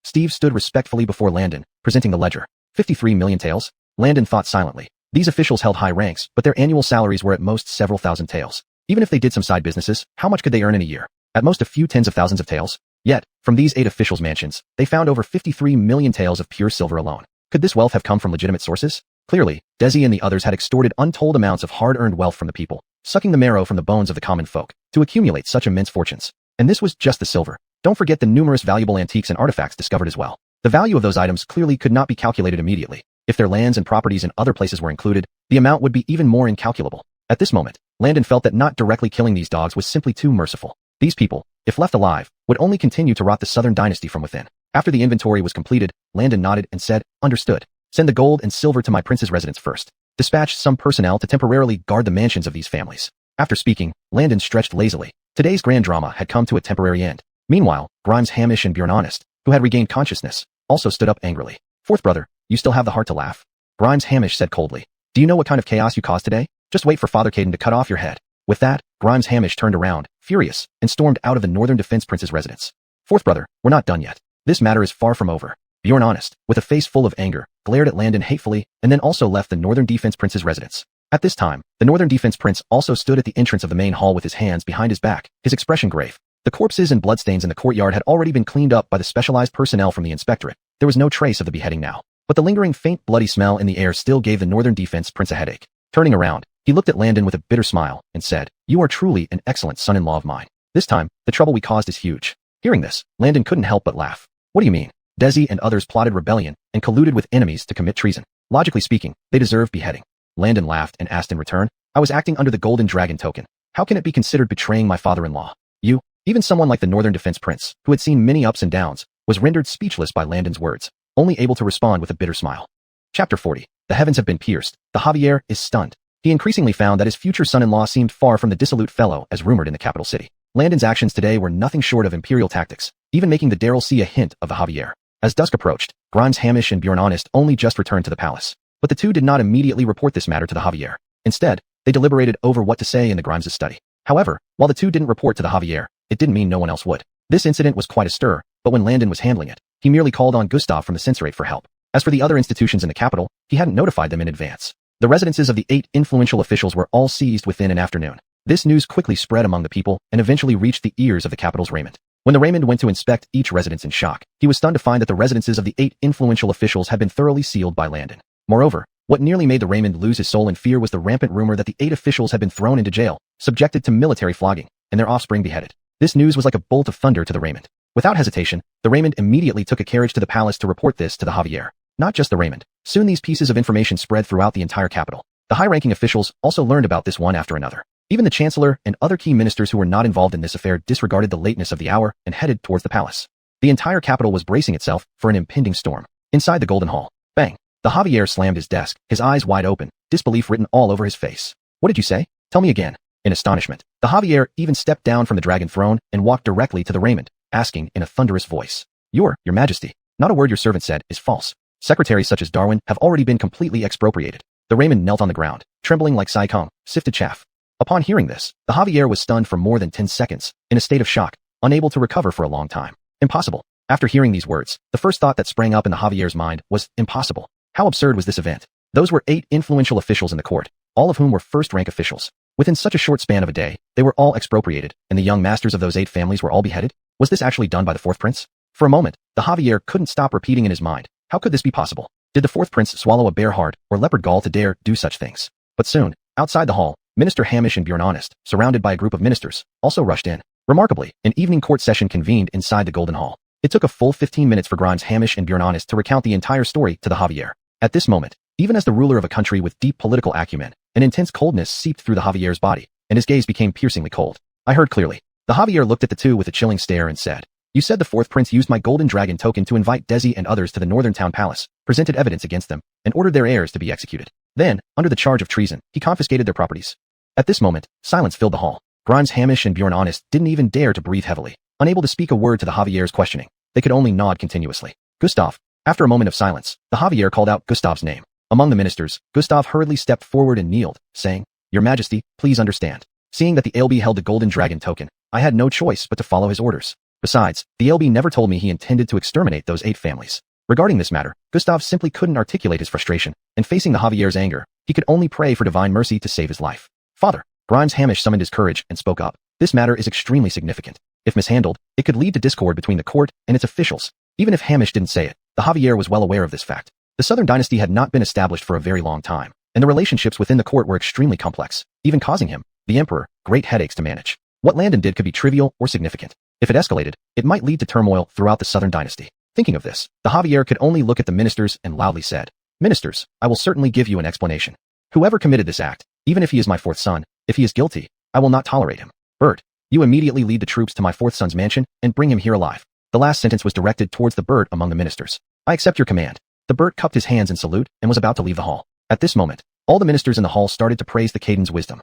Steve stood respectfully before Landon, presenting the ledger. 53 million taels? Landon thought silently. These officials held high ranks, but their annual salaries were at most several thousand taels. Even if they did some side businesses, how much could they earn in a year? At most a few tens of thousands of taels. Yet, from these 8 officials' mansions, they found over 53 million taels of pure silver alone. Could this wealth have come from legitimate sources? Clearly, Desi and the others had extorted untold amounts of hard-earned wealth from the people, sucking the marrow from the bones of the common folk, to accumulate such immense fortunes. And this was just the silver. Don't forget the numerous valuable antiques and artifacts discovered as well. The value of those items clearly could not be calculated immediately. If their lands and properties in other places were included, the amount would be even more incalculable. At this moment, Landon felt that not directly killing these dogs was simply too merciful. These people, if left alive, would only continue to rot the southern dynasty from within. After the inventory was completed, Landon nodded and said, "Understood. Send the gold and silver to my prince's residence first. Dispatch some personnel to temporarily guard the mansions of these families." After speaking, Landon stretched lazily. Today's grand drama had come to a temporary end. Meanwhile, Grimes Hamish and Bjorn Honest, who had regained consciousness, also stood up angrily. "Fourth brother, you still have the heart to laugh?" Grimes Hamish said coldly. "Do you know what kind of chaos you caused today? Just wait for Father Caden to cut off your head." With that, Grimes Hamish turned around, furious, and stormed out of the Northern Defense Prince's residence. "Fourth brother, we're not done yet. This matter is far from over." Bjorn Honest, with a face full of anger, glared at Landon hatefully, and then also left the Northern Defense Prince's residence. At this time, the Northern Defense Prince also stood at the entrance of the main hall with his hands behind his back, his expression grave. The corpses and bloodstains in the courtyard had already been cleaned up by the specialized personnel from the inspectorate. There was no trace of the beheading now, but the lingering faint bloody smell in the air still gave the Northern Defense Prince a headache. Turning around, he looked at Landon with a bitter smile and said, "You are truly an excellent son-in-law of mine. This time, the trouble we caused is huge." Hearing this, Landon couldn't help but laugh. "What do you mean? Desi and others plotted rebellion and colluded with enemies to commit treason. Logically speaking, they deserve beheading." Landon laughed and asked in return, "I was acting under the Golden Dragon token. How can it be considered betraying my father-in-law?" You, even someone like the Northern Defense Prince, who had seen many ups and downs, was rendered speechless by Landon's words, only able to respond with a bitter smile. Chapter 40. The heavens have been pierced. The Javier is stunned. He increasingly found that his future son-in-law seemed far from the dissolute fellow as rumored in the capital city. Landon's actions today were nothing short of imperial tactics, even making the Daryl see a hint of the Javier. As dusk approached, Grimes Hamish and Bjorn Honest only just returned to the palace. But the two did not immediately report this matter to the Javier. Instead, they deliberated over what to say in the Grimes' study. However, while the two didn't report to the Javier, it didn't mean no one else would. This incident was quite a stir, but when Landon was handling it, he merely called on Gustav from the censorate for help. As for the other institutions in the capital, he hadn't notified them in advance. The residences of the 8 influential officials were all seized within an afternoon. This news quickly spread among the people and eventually reached the ears of the capital's Raymond. When the Raymond went to inspect each residence in shock, he was stunned to find that the residences of the 8 influential officials had been thoroughly sealed by Landon. Moreover, what nearly made the Raymond lose his soul in fear was the rampant rumor that the 8 officials had been thrown into jail, subjected to military flogging, and their offspring beheaded. This news was like a bolt of thunder to the Raymond. Without hesitation, the Raymond immediately took a carriage to the palace to report this to the Javier. Not just the Raymond. Soon these pieces of information spread throughout the entire capital. The high-ranking officials also learned about this one after another. Even the chancellor and other key ministers who were not involved in this affair disregarded the lateness of the hour and headed towards the palace. The entire capital was bracing itself for an impending storm. Inside the Golden Hall, bang! The Javier slammed his desk, his eyes wide open, disbelief written all over his face. "What did you say? Tell me again." In astonishment, the Javier even stepped down from the dragon throne and walked directly to the Raymond, asking in a thunderous voice, Your Majesty, not a word your servant said is false. Secretaries such as Darwin have already been completely expropriated. The Raymond knelt on the ground, trembling like sigh, sifted chaff. Upon hearing this, the Javier was stunned for more than 10 seconds, in a state of shock, unable to recover for a long time. Impossible. After hearing these words, the first thought that sprang up in the Javier's mind was, impossible. How absurd was this event? Those were 8 influential officials in the court, all of whom were first-rank officials. Within such a short span of a day, they were all expropriated, and the young masters of those 8 families were all beheaded? Was this actually done by the 4th prince? For a moment, the Javier couldn't stop repeating in his mind, how could this be possible? Did the 4th prince swallow a bear heart or leopard gall to dare do such things? But soon, outside the hall, Minister Hamish and Bjorn Honest, surrounded by a group of ministers, also rushed in. Remarkably, an evening court session convened inside the Golden Hall. It took a full 15 minutes for Grimes Hamish and Bjorn Honest to recount the entire story to the Javier. At this moment, even as the ruler of a country with deep political acumen, an intense coldness seeped through the Javier's body, and his gaze became piercingly cold. I heard clearly. The Javier looked at the two with a chilling stare and said, "You said the 4th prince used my golden dragon token to invite Desi and others to the northern town palace, presented evidence against them, and ordered their heirs to be executed. Then, under the charge of treason, he confiscated their properties." At this moment, silence filled the hall. Grimes Hamish and Bjorn Honest didn't even dare to breathe heavily, unable to speak a word to the Javier's questioning. They could only nod continuously. Gustav. After a moment of silence, the Javier called out Gustav's name. Among the ministers, Gustav hurriedly stepped forward and kneeled, saying, "Your Majesty, please understand. Seeing that the ALB held the golden dragon token, I had no choice but to follow his orders. Besides, the ALB never told me he intended to exterminate those 8 families." Regarding this matter, Gustav simply couldn't articulate his frustration, and facing the Javier's anger, he could only pray for divine mercy to save his life. "Father." Grimes Hamish summoned his courage and spoke up. "This matter is extremely significant. If mishandled, it could lead to discord between the court and its officials." Even if Hamish didn't say it, the Javier was well aware of this fact. The Southern dynasty had not been established for a very long time, and the relationships within the court were extremely complex, even causing him, the emperor, great headaches to manage. What Landon did could be trivial or significant. If it escalated, it might lead to turmoil throughout the Southern dynasty. Thinking of this, the Javier could only look at the ministers and loudly said, "Ministers, I will certainly give you an explanation. Whoever committed this act, even if he is my 4th son, if he is guilty, I will not tolerate him. Bird, you immediately lead the troops to my 4th son's mansion and bring him here alive." The last sentence was directed towards the bird among the ministers. "I accept your command." The bird cupped his hands in salute and was about to leave the hall. At this moment, all the ministers in the hall started to praise the Caden's wisdom.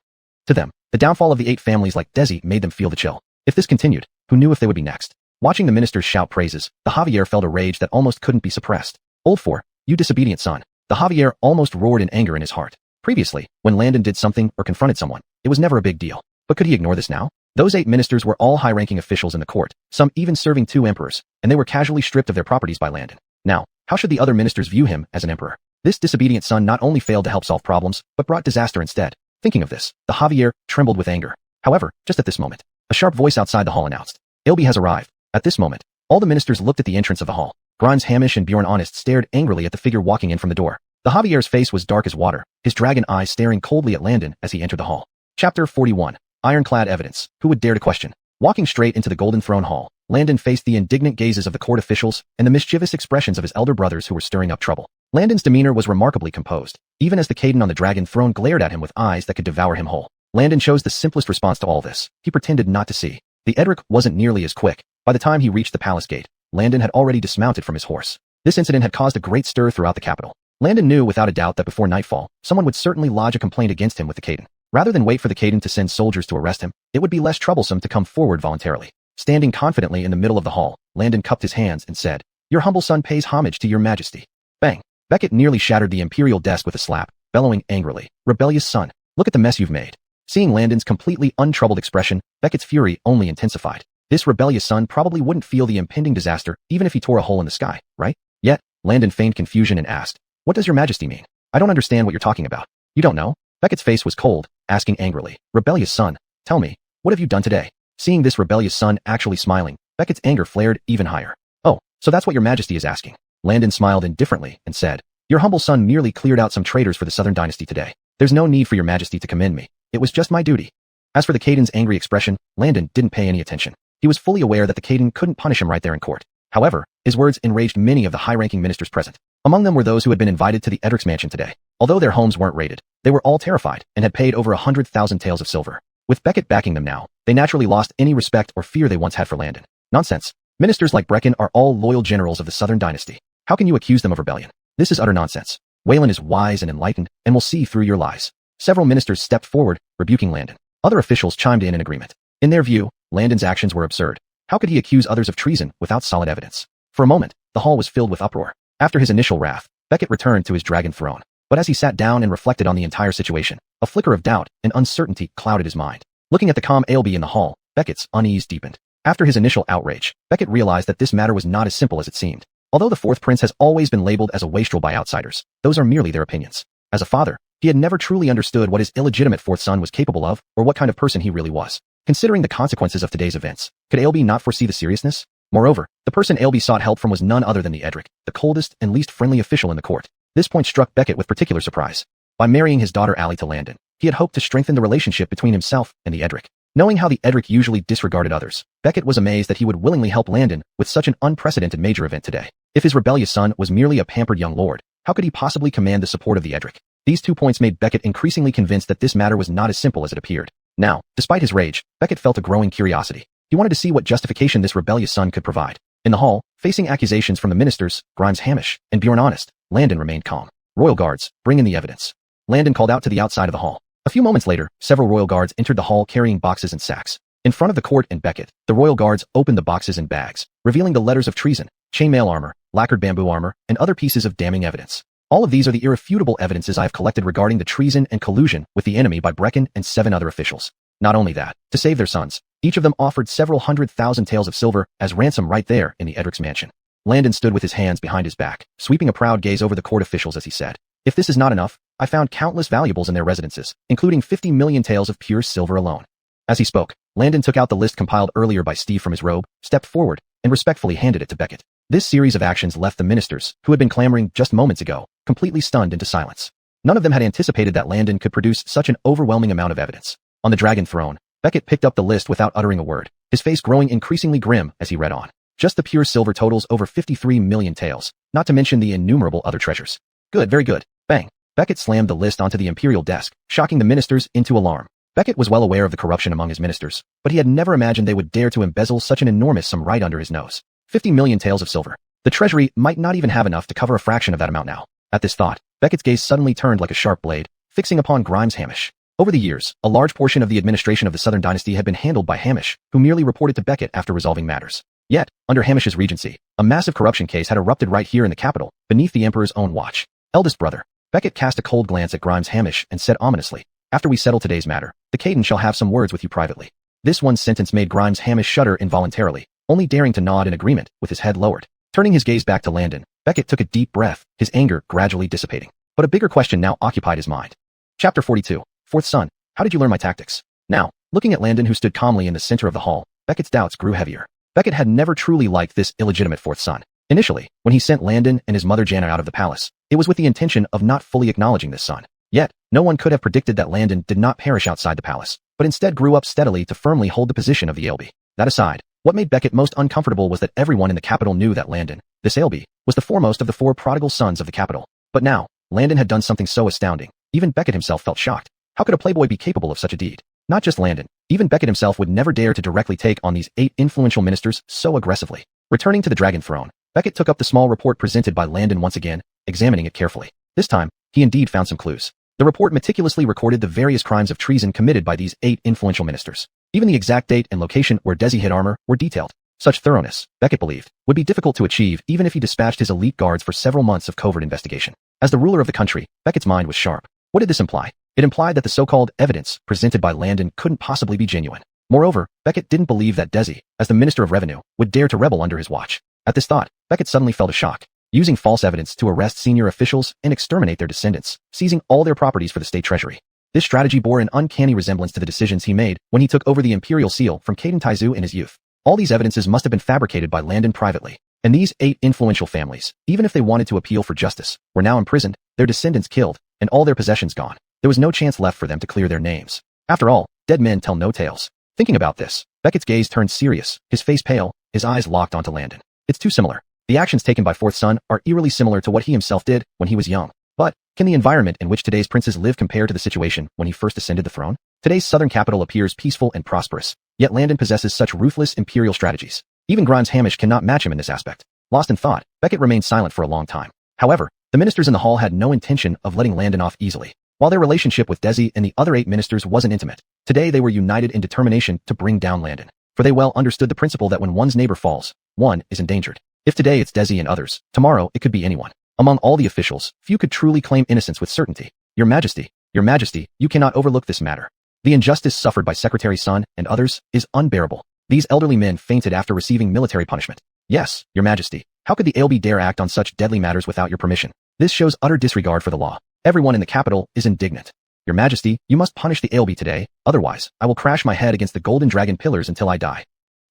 To them, the downfall of the 8 families like Desi made them feel the chill. If this continued, who knew if they would be next? Watching the ministers shout praises, the Javier felt a rage that almost couldn't be suppressed. "Old 4, you disobedient son." The Javier almost roared in anger in his heart. Previously, when Landon did something or confronted someone, it was never a big deal. But could he ignore this now? Those 8 ministers were all high-ranking officials in the court, some even serving 2 emperors, and they were casually stripped of their properties by Landon. Now, how should the other ministers view him as an emperor? This disobedient son not only failed to help solve problems, but brought disaster instead. Thinking of this, the Javier trembled with anger. However, just at this moment, a sharp voice outside the hall announced, "ALB has arrived." At this moment, all the ministers looked at the entrance of the hall. Grimes Hamish and Bjorn Honest stared angrily at the figure walking in from the door. The Javier's face was dark as water, his dragon eyes staring coldly at Landon as he entered the hall. Chapter 41. Ironclad evidence. Who would dare to question? Walking straight into the Golden Throne Hall, Landon faced the indignant gazes of the court officials and the mischievous expressions of his elder brothers who were stirring up trouble. Landon's demeanor was remarkably composed, even as the Caden on the dragon throne glared at him with eyes that could devour him whole. Landon chose the simplest response to all this. He pretended not to see. The Edric wasn't nearly as quick. By the time he reached the palace gate, Landon had already dismounted from his horse. This incident had caused a great stir throughout the capital. Landon knew without a doubt that before nightfall, someone would certainly lodge a complaint against him with the Caden. Rather than wait for the Caden to send soldiers to arrest him, it would be less troublesome to come forward voluntarily. Standing confidently in the middle of the hall, Landon cupped his hands and said, "Your humble son pays homage to your majesty." Bang! Beckett nearly shattered the imperial desk with a slap, bellowing angrily, "Rebellious son, look at the mess you've made." Seeing Landon's completely untroubled expression, Beckett's fury only intensified. This rebellious son probably wouldn't feel the impending disaster even if he tore a hole in the sky, right? Yet, Landon feigned confusion and asked, "What does your majesty mean? I don't understand what you're talking about." "You don't know?" Beckett's face was cold, asking angrily, "Rebellious son, tell me, what have you done today?" Seeing this rebellious son actually smiling, Beckett's anger flared even higher. "Oh, so that's what your majesty is asking." Landon smiled indifferently and said, "Your humble son merely cleared out some traitors for the Southern dynasty today. There's no need for your majesty to commend me. It was just my duty." As for the Caden's angry expression, Landon didn't pay any attention. He was fully aware that the Caden couldn't punish him right there in court. However, his words enraged many of the high-ranking ministers present. Among them were those who had been invited to the Edric's mansion today. Although their homes weren't raided, they were all terrified and had paid over 100,000 taels of silver. With Beckett backing them now, they naturally lost any respect or fear they once had for Landon. Nonsense. Ministers like Brecken are all loyal generals of the Southern dynasty. How can you accuse them of rebellion? This is utter nonsense. Wayland is wise and enlightened and will see through your lies. Several ministers stepped forward, rebuking Landon. Other officials chimed in agreement. In their view, Landon's actions were absurd. How could he accuse others of treason without solid evidence? For a moment, the hall was filled with uproar. After his initial wrath, Beckett returned to his dragon throne. But as he sat down and reflected on the entire situation, a flicker of doubt and uncertainty clouded his mind. Looking at the calm Ailbe in the hall, Beckett's unease deepened. After his initial outrage, Beckett realized that this matter was not as simple as it seemed. Although the fourth prince has always been labeled as a wastrel by outsiders, those are merely their opinions. As a father, he had never truly understood what his illegitimate fourth son was capable of, or what kind of person he really was. Considering the consequences of today's events, could Ailbe not foresee the seriousness? Moreover, the person Ailbe sought help from was none other than the Edric, the coldest and least friendly official in the court. This point struck Beckett with particular surprise. By marrying his daughter Allie to Landon, he had hoped to strengthen the relationship between himself and the Edric. Knowing how the Edric usually disregarded others, Beckett was amazed that he would willingly help Landon with such an unprecedented major event today. If his rebellious son was merely a pampered young lord, how could he possibly command the support of the Edric? These 2 points made Beckett increasingly convinced that this matter was not as simple as it appeared. Now, despite his rage, Beckett felt a growing curiosity. He wanted to see what justification this rebellious son could provide. In the hall, facing accusations from the ministers, Grimes Hamish, and Bjorn Honest, Landon remained calm. Royal guards, bring in the evidence. Landon called out to the outside of the hall. A few moments later, several royal guards entered the hall carrying boxes and sacks. In front of the court and Beckett, the royal guards opened the boxes and bags, revealing the letters of treason, chainmail armor, lacquered bamboo armor, and other pieces of damning evidence. All of these are the irrefutable evidences I have collected regarding the treason and collusion with the enemy by Brecken and 7 other officials. Not only that, to save their sons, each of them offered several 100,000 taels of silver as ransom right there in the Edric's mansion. Landon stood with his hands behind his back, sweeping a proud gaze over the court officials as he said, "If this is not enough, I found countless valuables in their residences, including 50 million taels of pure silver alone." As he spoke, Landon took out the list compiled earlier by Steve from his robe, stepped forward, and respectfully handed it to Beckett. This series of actions left the ministers, who had been clamoring just moments ago, completely stunned into silence. None of them had anticipated that Landon could produce such an overwhelming amount of evidence. On the dragon throne, Beckett picked up the list without uttering a word, his face growing increasingly grim as he read on. Just the pure silver totals over 53 million taels, not to mention the innumerable other treasures. Good, very good. Bang. Beckett slammed the list onto the imperial desk, shocking the ministers into alarm. Beckett was well aware of the corruption among his ministers, but he had never imagined they would dare to embezzle such an enormous sum right under his nose. 50 million taels of silver. The treasury might not even have enough to cover a fraction of that amount now. At this thought, Beckett's gaze suddenly turned like a sharp blade, fixing upon Grimes Hamish. Over the years, a large portion of the administration of the Southern Dynasty had been handled by Hamish, who merely reported to Beckett after resolving matters. Yet, under Hamish's regency, a massive corruption case had erupted right here in the capital, beneath the Emperor's own watch. Eldest brother. Beckett cast a cold glance at Grimes Hamish and said ominously, "After we settle today's matter, the Caden shall have some words with you privately." This one sentence made Grimes Hamish shudder involuntarily, only daring to nod in agreement with his head lowered. Turning his gaze back to Landon, Beckett took a deep breath, his anger gradually dissipating. But a bigger question now occupied his mind. Chapter 42. Fourth son, how did you learn my tactics? Now, looking at Landon who stood calmly in the center of the hall, Beckett's doubts grew heavier. Beckett had never truly liked this illegitimate fourth son. Initially, when he sent Landon and his mother Janna out of the palace, it was with the intention of not fully acknowledging this son. Yet, no one could have predicted that Landon did not perish outside the palace, but instead grew up steadily to firmly hold the position of the Ailbe. That aside, what made Beckett most uncomfortable was that everyone in the capital knew that Landon, this Ailbe, was the foremost of the 4 prodigal sons of the capital. But now, Landon had done something so astounding, even Beckett himself felt shocked. How could a playboy be capable of such a deed? Not just Landon, even Beckett himself would never dare to directly take on these 8 influential ministers so aggressively. Returning to the dragon throne, Beckett took up the small report presented by Landon once again, examining it carefully. This time, he indeed found some clues. The report meticulously recorded the various crimes of treason committed by these 8 influential ministers. Even the exact date and location where Desi hid armor were detailed. Such thoroughness, Beckett believed, would be difficult to achieve even if he dispatched his elite guards for several months of covert investigation. As the ruler of the country, Beckett's mind was sharp. What did this imply? It implied that the so-called evidence presented by Landon couldn't possibly be genuine. Moreover, Beckett didn't believe that Desi, as the Minister of Revenue, would dare to rebel under his watch. At this thought, Beckett suddenly felt a shock. Using false evidence to arrest senior officials and exterminate their descendants, seizing all their properties for the state treasury. This strategy bore an uncanny resemblance to the decisions he made when he took over the imperial seal from Caden Taizu in his youth. All these evidences must have been fabricated by Landon privately. And these 8 influential families, even if they wanted to appeal for justice, were now imprisoned, their descendants killed, and all their possessions gone. There was no chance left for them to clear their names. After all, dead men tell no tales. Thinking about this, Beckett's gaze turned serious, his face pale, his eyes locked onto Landon. It's too similar. The actions taken by fourth son are eerily similar to what he himself did when he was young. But, can the environment in which today's princes live compare to the situation when he first ascended the throne? Today's southern capital appears peaceful and prosperous, yet Landon possesses such ruthless imperial strategies. Even Grimes Hamish cannot match him in this aspect. Lost in thought, Beckett remained silent for a long time. However, the ministers in the hall had no intention of letting Landon off easily. While their relationship with Desi and the other 8 ministers wasn't intimate, today they were united in determination to bring down Landon. For they well understood the principle that when one's neighbor falls, one is endangered. If today it's Desi and others, tomorrow it could be anyone. Among all the officials, few could truly claim innocence with certainty. Your Majesty, you cannot overlook this matter. The injustice suffered by Secretary Sun and others is unbearable. These elderly men fainted after receiving military punishment. Yes, Your Majesty. How could the ALB dare act on such deadly matters without your permission? This shows utter disregard for the law. Everyone in the capital is indignant. Your Majesty, you must punish the ALB today, otherwise, I will crash my head against the golden dragon pillars until I die.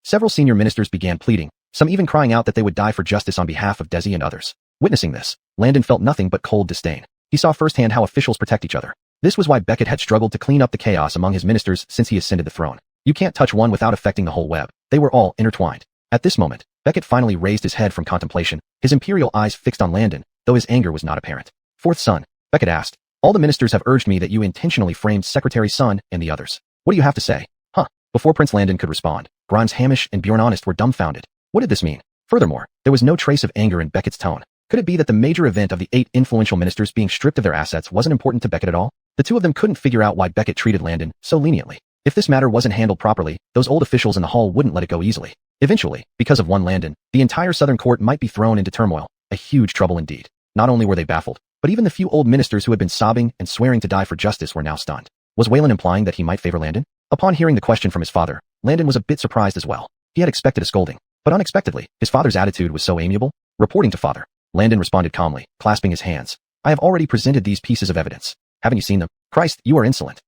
Several senior ministers began pleading, some even crying out that they would die for justice on behalf of Desi and others. Witnessing this, Landon felt nothing but cold disdain. He saw firsthand how officials protect each other. This was why Beckett had struggled to clean up the chaos among his ministers since he ascended the throne. You can't touch one without affecting the whole web. They were all intertwined. At this moment, Beckett finally raised his head from contemplation, his imperial eyes fixed on Landon, though his anger was not apparent. Fourth son, Beckett asked, all the ministers have urged me that you intentionally framed Secretary Sun and the others. What do you have to say? Huh? Before Prince Landon could respond, Grimes Hamish and Bjorn Honest were dumbfounded. What did this mean? Furthermore, there was no trace of anger in Beckett's tone. Could it be that the major event of the 8 influential ministers being stripped of their assets wasn't important to Beckett at all? The two of them couldn't figure out why Beckett treated Landon so leniently. If this matter wasn't handled properly, those old officials in the hall wouldn't let it go easily. Eventually, because of one Landon, the entire southern court might be thrown into turmoil. A huge trouble indeed. Not only were they baffled, but even the few old ministers who had been sobbing and swearing to die for justice were now stunned. Was Wayland implying that he might favor Landon? Upon hearing the question from his father, Landon was a bit surprised as well. He had expected a scolding, but unexpectedly, his father's attitude was so amiable. Reporting to father, Landon responded calmly, clasping his hands. I have already presented these pieces of evidence. Haven't you seen them? Christ, you are insolent.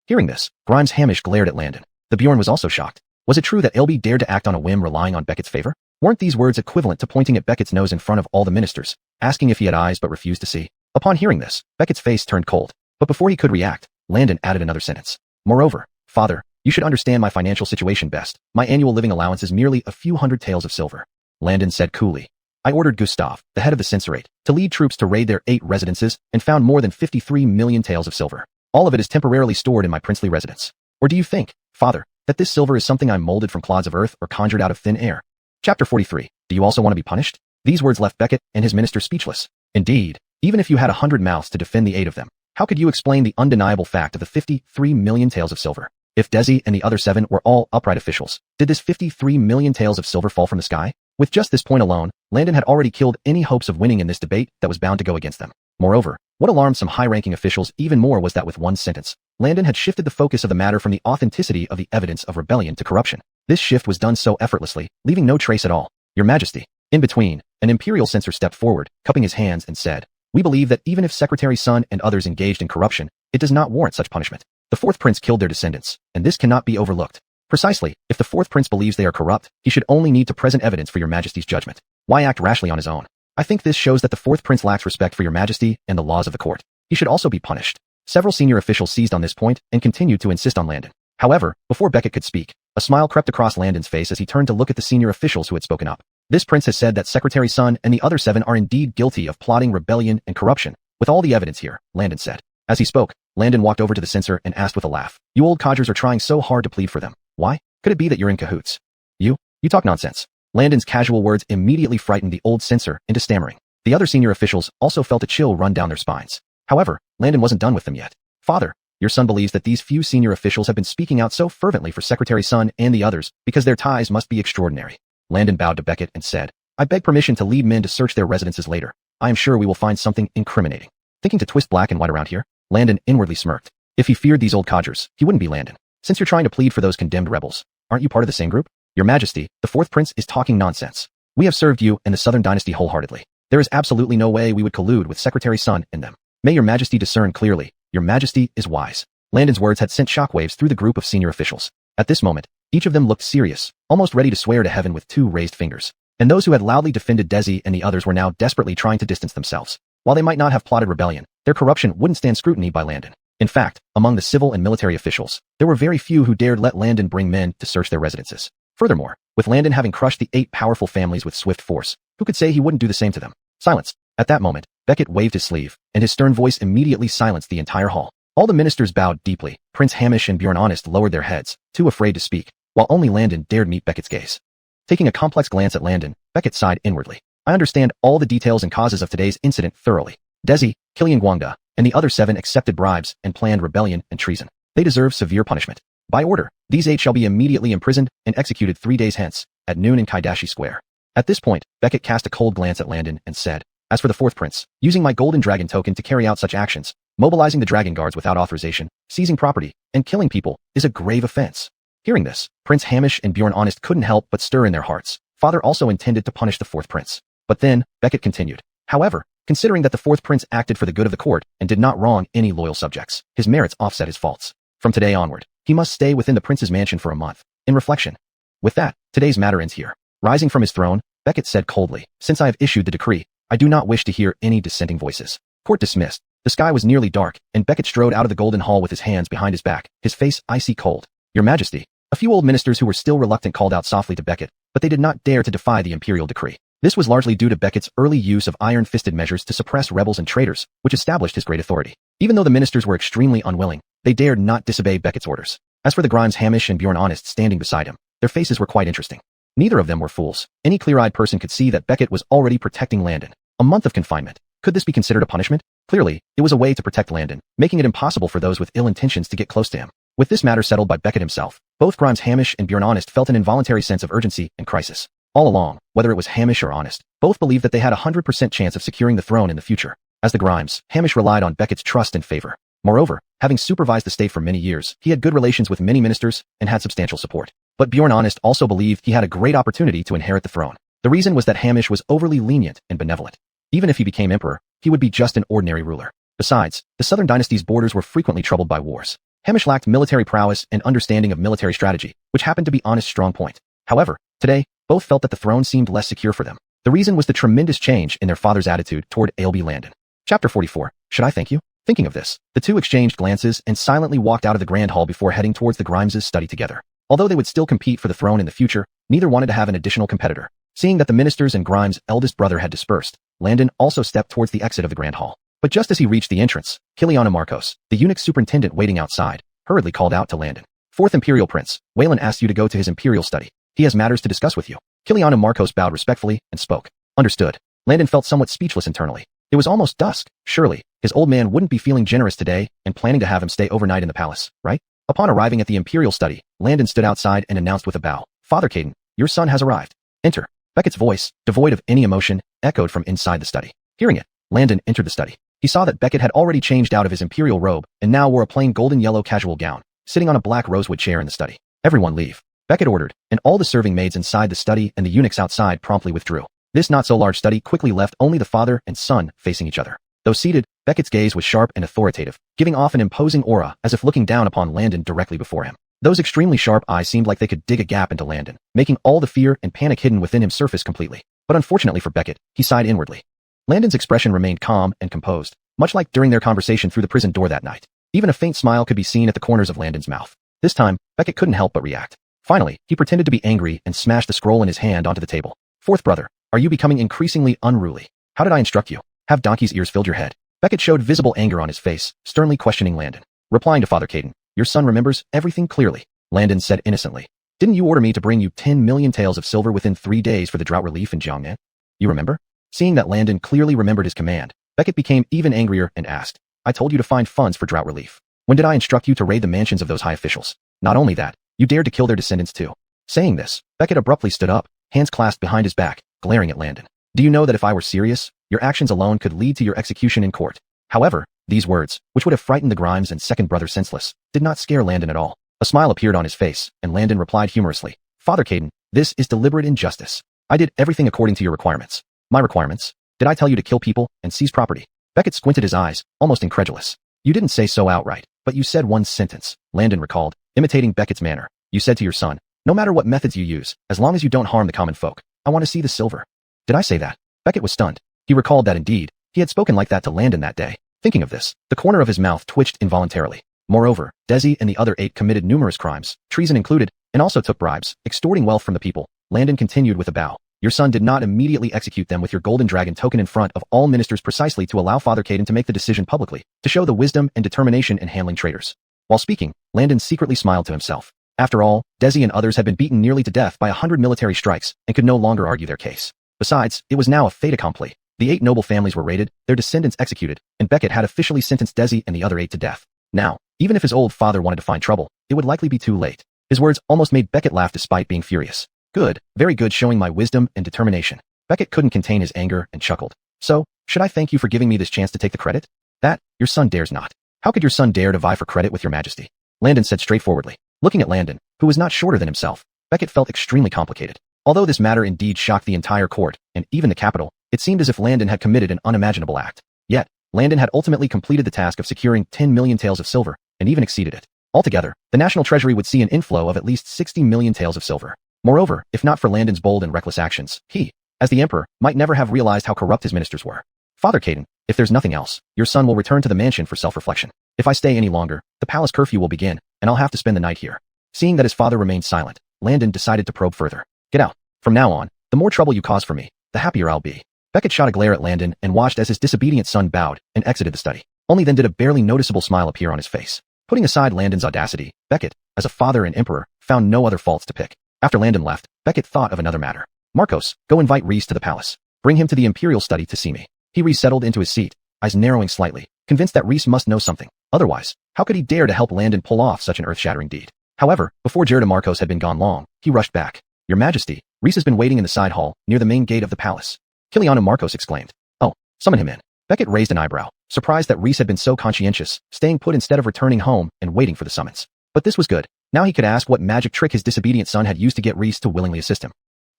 Hearing this, Grimes Hamish glared at Landon. The Bjorn was also shocked. Was it true that LB dared to act on a whim relying on Beckett's favor? Weren't these words equivalent to pointing at Beckett's nose in front of all the ministers, asking if he had eyes but refused to see? Upon hearing this, Beckett's face turned cold. But before he could react, Landon added another sentence. Moreover, father, you should understand my financial situation best. My annual living allowance is merely a few hundred taels of silver. Landon said coolly. I ordered Gustav, the head of the censorate, to lead troops to raid their 8 residences and found more than 53 million taels of silver. All of it is temporarily stored in my princely residence. Or do you think, father, that this silver is something I molded from clods of earth or conjured out of thin air? Chapter 43. Do you also want to be punished? These words left Beckett and his minister speechless. Indeed, even if you had 100 mouths to defend the 8 of them, how could you explain the undeniable fact of the 53 million taels of silver? If Desi and the other 7 were all upright officials, did this 53 million taels of silver fall from the sky? With just this point alone, Landon had already killed any hopes of winning in this debate that was bound to go against them. Moreover, what alarmed some high-ranking officials even more was that with one sentence, Landon had shifted the focus of the matter from the authenticity of the evidence of rebellion to corruption. This shift was done so effortlessly, leaving no trace at all. Your Majesty. In between, an imperial censor stepped forward, cupping his hands and said, we believe that even if Secretary Sun and others engaged in corruption, it does not warrant such punishment. The 4th prince killed their descendants, and this cannot be overlooked. Precisely, if the 4th prince believes they are corrupt, he should only need to present evidence for your Majesty's judgment. Why act rashly on his own? I think this shows that the 4th prince lacks respect for your Majesty and the laws of the court. He should also be punished. Several senior officials seized on this point and continued to insist on Landon. However, before Beckett could speak, a smile crept across Landon's face as he turned to look at the senior officials who had spoken up. This prince has said that Secretary Sun and the other 7 are indeed guilty of plotting rebellion and corruption. With all the evidence here, Landon said. As he spoke, Landon walked over to the censor and asked with a laugh, you old codgers are trying so hard to plead for them. Why? Could it be that you're in cahoots? You talk nonsense. Landon's casual words immediately frightened the old censor into stammering. The other senior officials also felt a chill run down their spines. However, Landon wasn't done with them yet. Father, your son believes that these few senior officials have been speaking out so fervently for Secretary Sun and the others because their ties must be extraordinary. Landon bowed to Beckett and said, I beg permission to lead men to search their residences later. I am sure we will find something incriminating. Thinking to twist black and white around here, Landon inwardly smirked. If he feared these old codgers, he wouldn't be Landon. Since you're trying to plead for those condemned rebels, aren't you part of the same group? Your Majesty, the 4th prince is talking nonsense. We have served you and the Southern Dynasty wholeheartedly. There is absolutely no way we would collude with Secretary Sun and them. May your Majesty discern clearly. Your Majesty is wise. Landon's words had sent shockwaves through the group of senior officials. At this moment, each of them looked serious, almost ready to swear to heaven with 2 raised fingers. And those who had loudly defended Desi and the others were now desperately trying to distance themselves. While they might not have plotted rebellion, their corruption wouldn't stand scrutiny by Landon. In fact, among the civil and military officials, there were very few who dared let Landon bring men to search their residences. Furthermore, with Landon having crushed the 8 powerful families with swift force, who could say he wouldn't do the same to them? Silence. At that moment, Beckett waved his sleeve, and his stern voice immediately silenced the entire hall. All the ministers bowed deeply. Prince Hamish and Bjorn Honest lowered their heads, too afraid to speak, while only Landon dared meet Beckett's gaze. Taking a complex glance at Landon, Beckett sighed inwardly. I understand all the details and causes of today's incident thoroughly. Desi, Kilian Guangda, and the other 7 accepted bribes and planned rebellion and treason. They deserve severe punishment. By order, these 8 shall be immediately imprisoned and executed 3 days hence, at noon in Kaidashi Square. At this point, Beckett cast a cold glance at Landon and said, As for the fourth prince, using my golden dragon token to carry out such actions, mobilizing the dragon guards without authorization, seizing property, and killing people is a grave offense. Hearing this, Prince Hamish and Bjorn Honest couldn't help but stir in their hearts. Father also intended to punish the fourth prince. But then, Becket continued. However, considering that the fourth prince acted for the good of the court and did not wrong any loyal subjects, his merits offset his faults. From today onward, he must stay within the prince's mansion for a month. In reflection. With that, today's matter ends here. Rising from his throne, Becket said coldly, since I have issued the decree, I do not wish to hear any dissenting voices. Court dismissed. The sky was nearly dark, and Becket strode out of the golden hall with his hands behind his back, his face icy cold. Your Majesty. A few old ministers who were still reluctant called out softly to Becket, but they did not dare to defy the imperial decree. This was largely due to Becket's early use of iron-fisted measures to suppress rebels and traitors, which established his great authority. Even though the ministers were extremely unwilling, they dared not disobey Becket's orders. As for the Grimes Hamish and Bjorn Honest standing beside him, their faces were quite interesting. Neither of them were fools. Any clear-eyed person could see that Becket was already protecting Landon. A month of confinement. Could this be considered a punishment? Clearly, it was a way to protect Landon, making it impossible for those with ill intentions to get close to him. With this matter settled by Becket himself, both Grimes Hamish and Bjorn Honest felt an involuntary sense of urgency and crisis. All along, whether it was Hamish or Honest, both believed that they had a 100% chance of securing the throne in the future. As the Grimes, Hamish relied on Becket's trust and favor. Moreover, having supervised the state for many years, he had good relations with many ministers and had substantial support. But Bjorn Honest also believed he had a great opportunity to inherit the throne. The reason was that Hamish was overly lenient and benevolent. Even if he became emperor, he would be just an ordinary ruler. Besides, the southern dynasty's borders were frequently troubled by wars. Hamish lacked military prowess and understanding of military strategy, which happened to be Honest's strong point. However, today, both felt that the throne seemed less secure for them. The reason was the tremendous change in their father's attitude toward Ailby Landon. Chapter 44. Should I thank you? Thinking of this, the two exchanged glances and silently walked out of the grand hall before heading towards the Grimes' study together. Although they would still compete for the throne in the future, neither wanted to have an additional competitor. Seeing that the ministers and Grimes' eldest brother had dispersed, Landon also stepped towards the exit of the grand hall. But just as he reached the entrance, Kiliana Marcos, the eunuch superintendent waiting outside, hurriedly called out to Landon. Fourth Imperial Prince, Waylon asked you to go to his imperial study. He has matters to discuss with you. Kiliana Marcos bowed respectfully and spoke. Understood. Landon felt somewhat speechless internally. It was almost dusk. Surely, his old man wouldn't be feeling generous today and planning to have him stay overnight in the palace, right? Upon arriving at the imperial study, Landon stood outside and announced with a bow, Father Caden, your son has arrived. Enter. Becket's voice, devoid of any emotion, echoed from inside the study. Hearing it, Landon entered the study. He saw that Becket had already changed out of his imperial robe and now wore a plain golden yellow casual gown, sitting on a black rosewood chair in the study. Everyone leave. Becket ordered, and all the serving maids inside the study and the eunuchs outside promptly withdrew. This not-so-large study quickly left only the father and son facing each other. Though seated, Becket's gaze was sharp and authoritative, giving off an imposing aura as if looking down upon Landon directly before him. Those extremely sharp eyes seemed like they could dig a gap into Landon, making all the fear and panic hidden within him surface completely. But unfortunately for Becket, he sighed inwardly. Landon's expression remained calm and composed, much like during their conversation through the prison door that night. Even a faint smile could be seen at the corners of Landon's mouth. This time, Becket couldn't help but react. Finally, he pretended to be angry and smashed the scroll in his hand onto the table. Fourth brother, are you becoming increasingly unruly? How did I instruct you? Have donkey's ears filled your head? Becket showed visible anger on his face, sternly questioning Landon. Replying to Father Caden, your son remembers everything clearly. Landon said innocently. Didn't you order me to bring you 10 million taels of silver within 3 days for the drought relief in Jiangnan? You remember? Seeing that Landon clearly remembered his command, Becket became even angrier and asked, I told you to find funds for drought relief. When did I instruct you to raid the mansions of those high officials? Not only that, you dared to kill their descendants too. Saying this, Becket abruptly stood up, hands clasped behind his back, glaring at Landon. Do you know that if I were serious, your actions alone could lead to your execution in court? However, these words, which would have frightened the Grimes and second brother senseless, did not scare Landon at all. A smile appeared on his face, and Landon replied humorously, Father Caden, this is deliberate injustice. I did everything according to your requirements. My requirements? Did I tell you to kill people and seize property? Becket squinted his eyes, almost incredulous. You didn't say so outright, but you said one sentence, Landon recalled, imitating Becket's manner. You said to your son, no matter what methods you use, as long as you don't harm the common folk, I want to see the silver. Did I say that? Becket was stunned. He recalled that indeed, he had spoken like that to Landon that day. Thinking of this, the corner of his mouth twitched involuntarily. Moreover, Desi and the other 8 committed numerous crimes, treason included, and also took bribes, extorting wealth from the people. Landon continued with a bow. Your son did not immediately execute them with your golden dragon token in front of all ministers precisely to allow Father Caden to make the decision publicly, to show the wisdom and determination in handling traitors. While speaking, Landon secretly smiled to himself. After all, Desi and others had been beaten nearly to death by 100 military strikes and could no longer argue their case. Besides, it was now a fait accompli. The 8 noble families were raided, their descendants executed, and Becket had officially sentenced Desi and the other 8 to death. Now, even if his old father wanted to find trouble, it would likely be too late. His words almost made Becket laugh despite being furious. Good, very good, showing my wisdom and determination. Becket couldn't contain his anger and chuckled. So, should I thank you for giving me this chance to take the credit? That, your son dares not. How could your son dare to vie for credit with your majesty? Landon said straightforwardly. Looking at Landon, who was not shorter than himself, Beckett felt extremely complicated. Although this matter indeed shocked the entire court, and even the capital, it seemed as if Landon had committed an unimaginable act. Yet, Landon had ultimately completed the task of securing 10 million taels of silver, and even exceeded it. Altogether, the national treasury would see an inflow of at least 60 million taels of silver. Moreover, if not for Landon's bold and reckless actions, he, as the emperor, might never have realized how corrupt his ministers were. Father Caden, if there's nothing else, your son will return to the mansion for self-reflection. If I stay any longer, the palace curfew will begin, and I'll have to spend the night here. Seeing that his father remained silent, Landon decided to probe further. Get out. From now on, the more trouble you cause for me, the happier I'll be. Beckett shot a glare at Landon and watched as his disobedient son bowed and exited the study. Only then did a barely noticeable smile appear on his face. Putting aside Landon's audacity, Beckett, as a father and emperor, found no other faults to pick. After Landon left, Beckett thought of another matter. Marcos, go invite Reese to the palace. Bring him to the imperial study to see me. He resettled into his seat, eyes narrowing slightly, convinced that Reese must know something. Otherwise, how could he dare to help Landon pull off such an earth-shattering deed? However, before Jared Marcos had been gone long, he rushed back. Your Majesty, Reese has been waiting in the side hall, near the main gate of the palace. Kiliano Marcos exclaimed. Oh, summon him in. Beckett raised an eyebrow, surprised that Reese had been so conscientious, staying put instead of returning home and waiting for the summons. But this was good. Now he could ask what magic trick his disobedient son had used to get Reese to willingly assist him.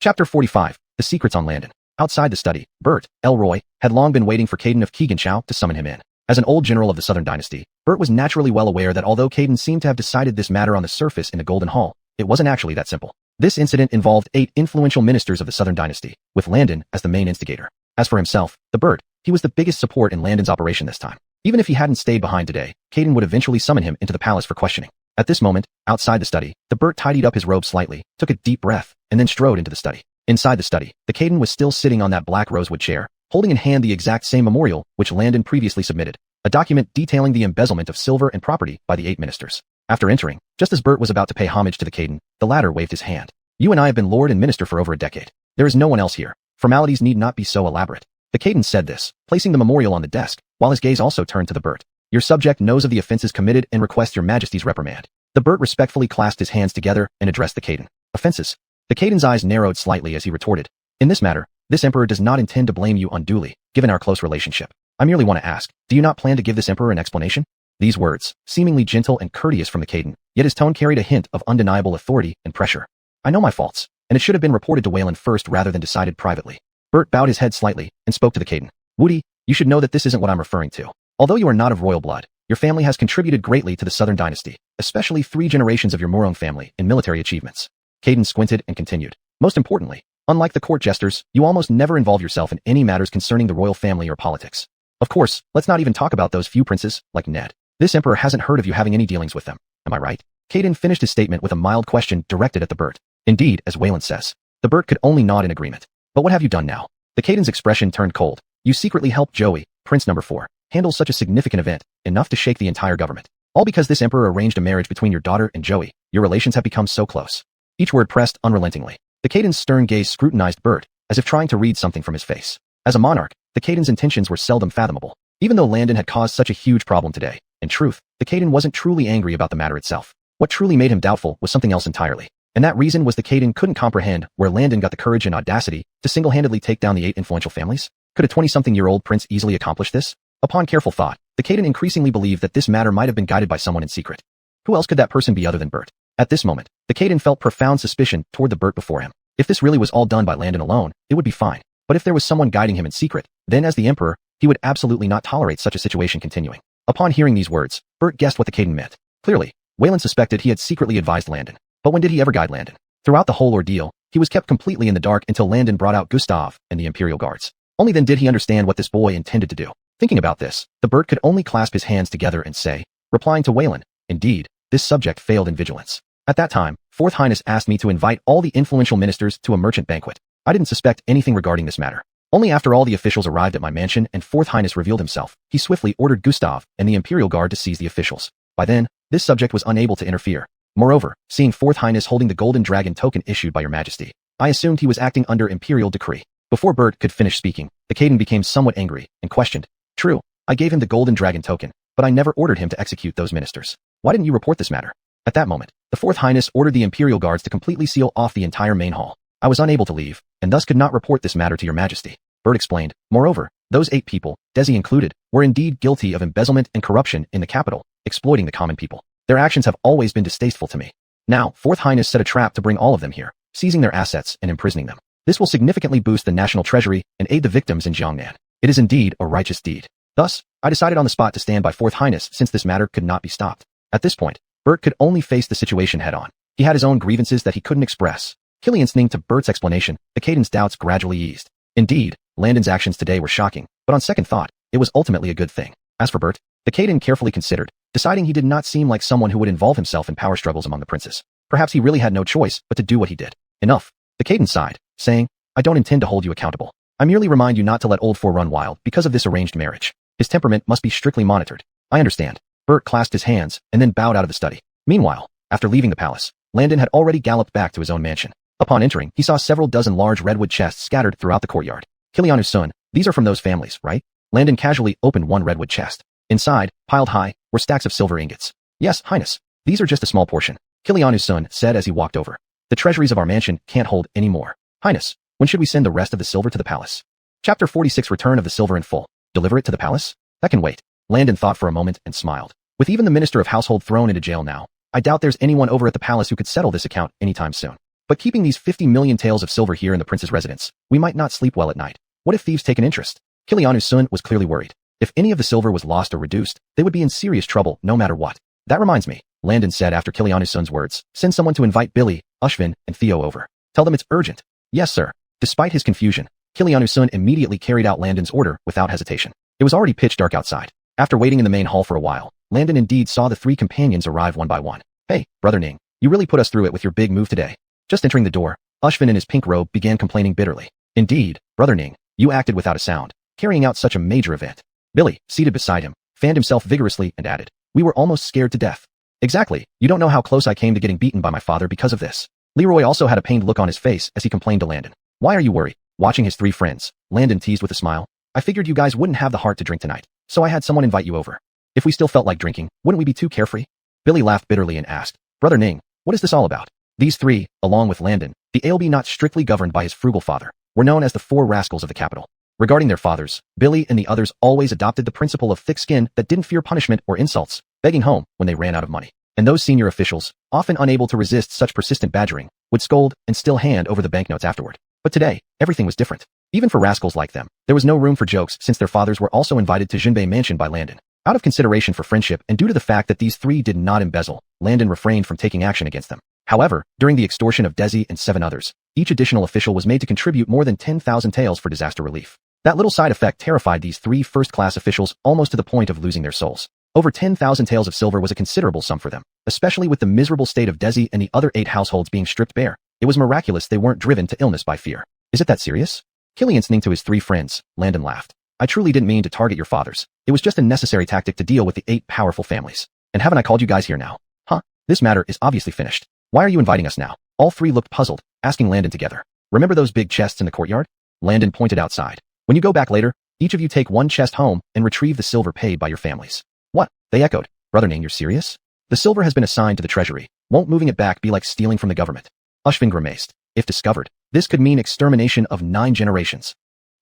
Chapter 45. The Secrets on Landon. Outside the study, Bert, Elroy, had long been waiting for Caden of Keeganshao to summon him in. As an old general of the Southern Dynasty, Bert was naturally well aware that although Caden seemed to have decided this matter on the surface in the Golden Hall, it wasn't actually that simple. This incident involved 8 influential ministers of the Southern Dynasty, with Landon as the main instigator. As for himself, the Bert, he was the biggest support in Landon's operation this time. Even if he hadn't stayed behind today, Caden would eventually summon him into the palace for questioning. At this moment, outside the study, the Bert tidied up his robe slightly, took a deep breath, and then strode into the study. Inside the study, the Caden was still sitting on that black rosewood chair, holding in hand the exact same memorial which Landon previously submitted, a document detailing the embezzlement of silver and property by the 8 ministers. After entering, just as Bert was about to pay homage to the Caden, the latter waved his hand. You and I have been lord and minister for over a decade. There is no one else here. Formalities need not be so elaborate. The Caden said this, placing the memorial on the desk, while his gaze also turned to the Bert. Your subject knows of the offenses committed and requests your Majesty's reprimand. The Bert respectfully clasped his hands together and addressed the Caden. Offenses. The Caden's eyes narrowed slightly as he retorted. In this matter, this emperor does not intend to blame you unduly, given our close relationship. I merely want to ask, do you not plan to give this emperor an explanation? These words, seemingly gentle and courteous from the Caden, yet his tone carried a hint of undeniable authority and pressure. I know my faults, and it should have been reported to Wayland first rather than decided privately. Bert bowed his head slightly and spoke to the Caden. Woody, you should know that this isn't what I'm referring to. Although you are not of royal blood, your family has contributed greatly to the Southern Dynasty, especially 3 generations of your Morone family in military achievements. Caden squinted and continued. Most importantly, unlike the court jesters, you almost never involve yourself in any matters concerning the royal family or politics. Of course, let's not even talk about those few princes, like Ned. This emperor hasn't heard of you having any dealings with them. Am I right? Caden finished his statement with a mild question directed at the Bert. Indeed, as Wayland says. The Bert could only nod in agreement. But what have you done now? The Caden's expression turned cold. You secretly helped Joey, Prince number 4, handle such a significant event, enough to shake the entire government. All because this emperor arranged a marriage between your daughter and Joey. Your relations have become so close. Each word pressed unrelentingly. The Caden's stern gaze scrutinized Bert, as if trying to read something from his face. As a monarch, the Caden's intentions were seldom fathomable. Even though Landon had caused such a huge problem today, in truth, the Caden wasn't truly angry about the matter itself. What truly made him doubtful was something else entirely. And that reason was the Caden couldn't comprehend where Landon got the courage and audacity to single-handedly take down the 8 influential families. Could a 20-something-year-old prince easily accomplish this? Upon careful thought, the Caden increasingly believed that this matter might have been guided by someone in secret. Who else could that person be other than Bert? At this moment, the Caden felt profound suspicion toward the Bert before him. If this really was all done by Landon alone, it would be fine. But if there was someone guiding him in secret, then as the emperor, he would absolutely not tolerate such a situation continuing. Upon hearing these words, Bert guessed what the Caden meant. Clearly, Wayland suspected he had secretly advised Landon. But when did he ever guide Landon? Throughout the whole ordeal, he was kept completely in the dark until Landon brought out Gustav and the Imperial Guards. Only then did he understand what this boy intended to do. Thinking about this, the Bert could only clasp his hands together and say, replying to Wayland, indeed, this subject failed in vigilance. At that time, Fourth Highness asked me to invite all the influential ministers to a merchant banquet. I didn't suspect anything regarding this matter. Only after all the officials arrived at my mansion and Fourth Highness revealed himself, he swiftly ordered Gustav and the Imperial Guard to seize the officials. By then, this subject was unable to interfere. Moreover, seeing Fourth Highness holding the golden dragon token issued by your Majesty, I assumed he was acting under imperial decree. Before Bert could finish speaking, the Caden became somewhat angry and questioned. True, I gave him the golden dragon token, but I never ordered him to execute those ministers. Why didn't you report this matter? At that moment, the Fourth Highness ordered the Imperial Guards to completely seal off the entire main hall. I was unable to leave, and thus could not report this matter to your Majesty. Bert explained. Moreover, Those 8 people, Desi included, were indeed guilty of embezzlement and corruption in the capital, exploiting the common people. Their actions have always been distasteful to me. Now, Fourth Highness set a trap to bring all of them here, seizing their assets and imprisoning them. This will significantly boost the national treasury and aid the victims in Jiangnan. It is indeed a righteous deed. Thus, I decided on the spot to stand by Fourth Highness since this matter could not be stopped. At this point, Bert could only face the situation head-on. He had his own grievances that he couldn't express. Listening to Bert's explanation, the Caden's doubts gradually eased. Indeed, Landon's actions today were shocking, but on second thought, it was ultimately a good thing. As for Bert, the Caden carefully considered, deciding he did not seem like someone who would involve himself in power struggles among the princes. Perhaps he really had no choice but to do what he did. Enough. The Caden sighed, saying, I don't intend to hold you accountable. I merely remind you not to let Old Four run wild because of this arranged marriage. His temperament must be strictly monitored. I understand. Bert clasped his hands and then bowed out of the study. Meanwhile, after leaving the palace, Landon had already galloped back to his own mansion. Upon entering, he saw several dozen large redwood chests scattered throughout the courtyard. Kilianu's son, these are from those families, right? Landon casually opened one redwood chest. Inside, piled high, were stacks of silver ingots. Yes, Highness. These are just a small portion, Kilianu's son said as he walked over. The treasuries of our mansion can't hold any more. Highness, when should we send the rest of the silver to the palace? Chapter 46 Return of the Silver in Full. Deliver it to the palace? That can wait. Landon thought for a moment and smiled. With even the Minister of Household thrown into jail now, I doubt there's anyone over at the palace who could settle this account anytime soon. But keeping these 50 million taels of silver here in the prince's residence, we might not sleep well at night. What if thieves take an interest? Kilianu's son was clearly worried. If any of the silver was lost or reduced, they would be in serious trouble no matter what. That reminds me, Landon said after Kilianu's son's words, send someone to invite Billy, Ushvin, and Theo over. Tell them it's urgent. Yes, sir. Despite his confusion, Kilianu's son immediately carried out Landon's order without hesitation. It was already pitch dark outside. After waiting in the main hall for a while, Landon indeed saw the 3 companions arrive one by one. Hey, Brother Ning, you really put us through it with your big move today. Just entering the door, Ushvin in his pink robe began complaining bitterly. Indeed, Brother Ning, you acted without a sound, carrying out such a major event. Billy, seated beside him, fanned himself vigorously and added, we were almost scared to death. Exactly, you don't know how close I came to getting beaten by my father because of this. Leroy also had a pained look on his face as he complained to Landon. Why are you worried? Watching his 3 friends, Landon teased with a smile. I figured you guys wouldn't have the heart to drink tonight, so I had someone invite you over. If we still felt like drinking, wouldn't we be too carefree? Billy laughed bitterly and asked, Brother Ning, what is this all about? These 3, along with Landon, the ALB not strictly governed by his frugal father, were known as the 4 rascals of the capital. Regarding their fathers, Billy and the others always adopted the principle of thick skin that didn't fear punishment or insults, begging home when they ran out of money. And those senior officials, often unable to resist such persistent badgering, would scold and still hand over the banknotes afterward. But today, everything was different. Even for rascals like them, there was no room for jokes since their fathers were also invited to Jinbei Mansion by Landon. Out of consideration for friendship and due to the fact that these 3 did not embezzle, Landon refrained from taking action against them. However, during the extortion of Desi and 7 others, each additional official was made to contribute more than 10,000 taels for disaster relief. That little side effect terrified these 3 first-class officials almost to the point of losing their souls. Over 10,000 taels of silver was a considerable sum for them, especially with the miserable state of Desi and the other 8 households being stripped bare. It was miraculous they weren't driven to illness by fear. Is it that serious? Listening to his 3 friends, Landon laughed. I truly didn't mean to target your fathers. It was just a necessary tactic to deal with the 8 powerful families. And haven't I called you guys here now? Huh? This matter is obviously finished. Why are you inviting us now? All 3 looked puzzled, asking Landon together. Remember those big chests in the courtyard? Landon pointed outside. When you go back later, each of you take 1 chest home and retrieve the silver paid by your families. What? They echoed. Brother Ning, you're serious? The silver has been assigned to the treasury. Won't moving it back be like stealing from the government? Ushvin grimaced. If discovered, this could mean extermination of 9 generations.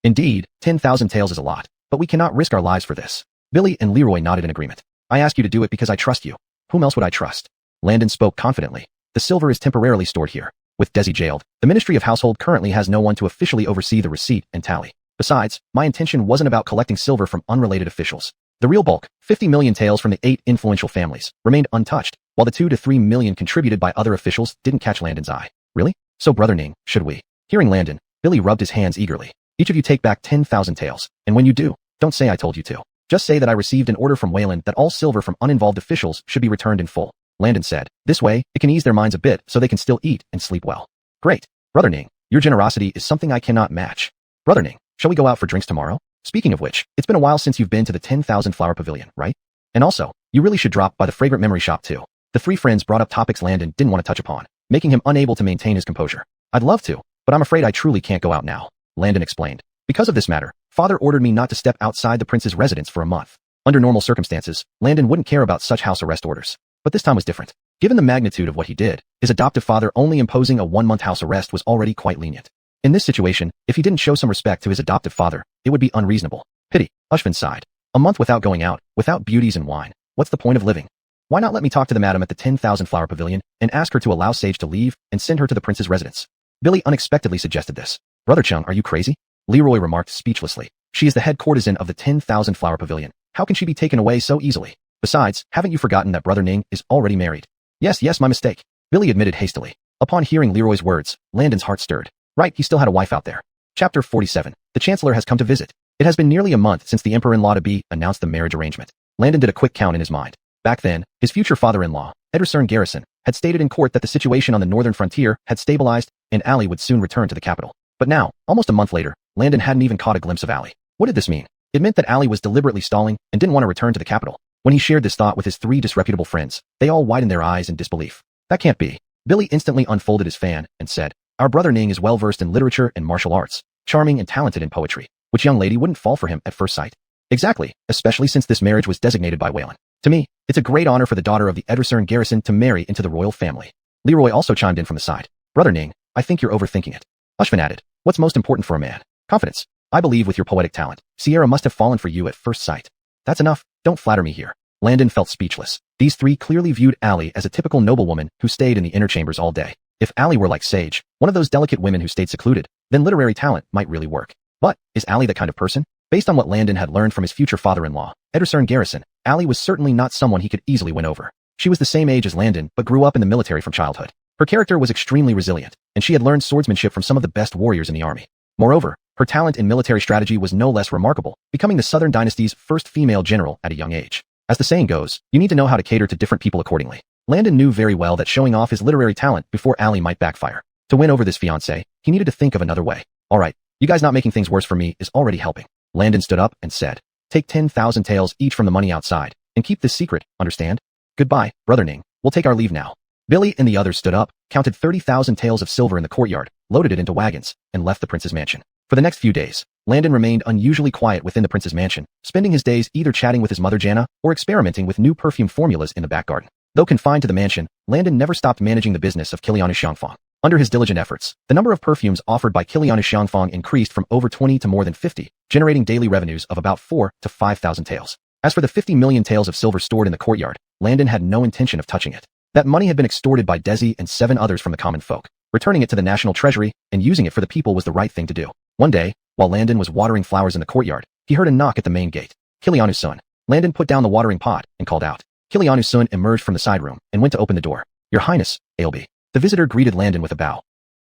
Indeed, 10,000 taels is a lot, but we cannot risk our lives for this. Billy and Leroy nodded in agreement. I ask you to do it because I trust you. Whom else would I trust? Landon spoke confidently. The silver is temporarily stored here. With Desi jailed, the Ministry of Household currently has no one to officially oversee the receipt and tally. Besides, my intention wasn't about collecting silver from unrelated officials. The real bulk, 50 million taels from the 8 influential families, remained untouched, while the 2 to 3 million contributed by other officials didn't catch Landon's eye. Really? So Brother Ning, should we? Hearing Landon, Billy rubbed his hands eagerly. Each of you take back 10,000 taels, and when you do, don't say I told you to. Just say that I received an order from Wayland that all silver from uninvolved officials should be returned in full. Landon said. This way, it can ease their minds a bit so they can still eat and sleep well. Great. Brother Ning, your generosity is something I cannot match. Brother Ning, shall we go out for drinks tomorrow? Speaking of which, it's been a while since you've been to the 10,000 flower pavilion, right? And also, you really should drop by the fragrant memory shop too. The 3 friends brought up topics Landon didn't want to touch upon, making him unable to maintain his composure. I'd love to, but I'm afraid I truly can't go out now, Landon explained. Because of this matter, Father ordered me not to step outside the prince's residence for a month. Under normal circumstances, Landon wouldn't care about such house arrest orders. But this time was different. Given the magnitude of what he did, his adoptive father only imposing a 1-month house arrest was already quite lenient. In this situation, if he didn't show some respect to his adoptive father, it would be unreasonable. Pity, Ushvin sighed. A month without going out, without beauties and wine. What's the point of living? Why not let me talk to the madam at the 10,000 flower pavilion and ask her to allow Sage to leave and send her to the prince's residence? Billy unexpectedly suggested this. Brother Chung, are you crazy? Leroy remarked speechlessly. She is the head courtesan of the 10,000 flower pavilion. How can she be taken away so easily? Besides, haven't you forgotten that Brother Ning is already married? Yes, my mistake, Billy admitted hastily. Upon hearing Leroy's words, Landon's heart stirred. Right, he still had a wife out there. Chapter 47. The Chancellor has come to visit. It has been nearly a month since the Emperor-in-law-to-be announced the marriage arrangement. Landon did a quick count in his mind. Back then, his future father-in-law, Edersern Garrison, had stated in court that the situation on the northern frontier had stabilized and Ali would soon return to the capital. But now, almost a month later, Landon hadn't even caught a glimpse of Ali. What did this mean? It meant that Ali was deliberately stalling and didn't want to return to the capital. When he shared this thought with his 3 disreputable friends, they all widened their eyes in disbelief. That can't be. Billy instantly unfolded his fan and said, Our brother Ning is well versed in literature and martial arts, charming and talented in poetry. Which young lady wouldn't fall for him at first sight? Exactly, especially since this marriage was designated by Wayland. To me, it's a great honor for the daughter of the Edersern Garrison to marry into the royal family. Leroy also chimed in from the side. Brother Ning, I think you're overthinking it. Ushvin added, What's most important for a man? Confidence. I believe with your poetic talent, Sierra must have fallen for you at first sight. That's enough, don't flatter me here. Landon felt speechless. These 3 clearly viewed Ali as a typical noblewoman who stayed in the inner chambers all day. If Ali were like Sage, one of those delicate women who stayed secluded, then literary talent might really work. But, is Ali that kind of person? Based on what Landon had learned from his future father-in-law, Edersern Garrison, Ali was certainly not someone he could easily win over. She was the same age as Landon but grew up in the military from childhood. Her character was extremely resilient, and she had learned swordsmanship from some of the best warriors in the army. Moreover, her talent in military strategy was no less remarkable, becoming the Southern Dynasty's first female general at a young age. As the saying goes, you need to know how to cater to different people accordingly. Landon knew very well that showing off his literary talent before Ali might backfire. To win over this fiancée, he needed to think of another way. Alright, you guys not making things worse for me is already helping. Landon stood up and said, Take 10,000 taels each from the money outside, and keep this secret, understand? Goodbye, Brother Ning, we'll take our leave now. Billy and the others stood up, counted 30,000 taels of silver in the courtyard, loaded it into wagons, and left the prince's mansion. For the next few days, Landon remained unusually quiet within the prince's mansion, spending his days either chatting with his mother Jana or experimenting with new perfume formulas in the back garden. Though confined to the mansion, Landon never stopped managing the business of Kilianu Xiangfang. Under his diligent efforts, the number of perfumes offered by Kilianu Xiangfang increased from over 20 to more than 50, generating daily revenues of about 4 to 5,000 taels. As for the 50 million taels of silver stored in the courtyard, Landon had no intention of touching it. That money had been extorted by Desi and 7 others from the common folk. Returning it to the national treasury and using it for the people was the right thing to do. One day, while Landon was watering flowers in the courtyard, he heard a knock at the main gate. Kilianu's son. Landon put down the watering pot and called out. Kilianu's son emerged from the side room and went to open the door. Your Highness, Ailby. The visitor greeted Landon with a bow.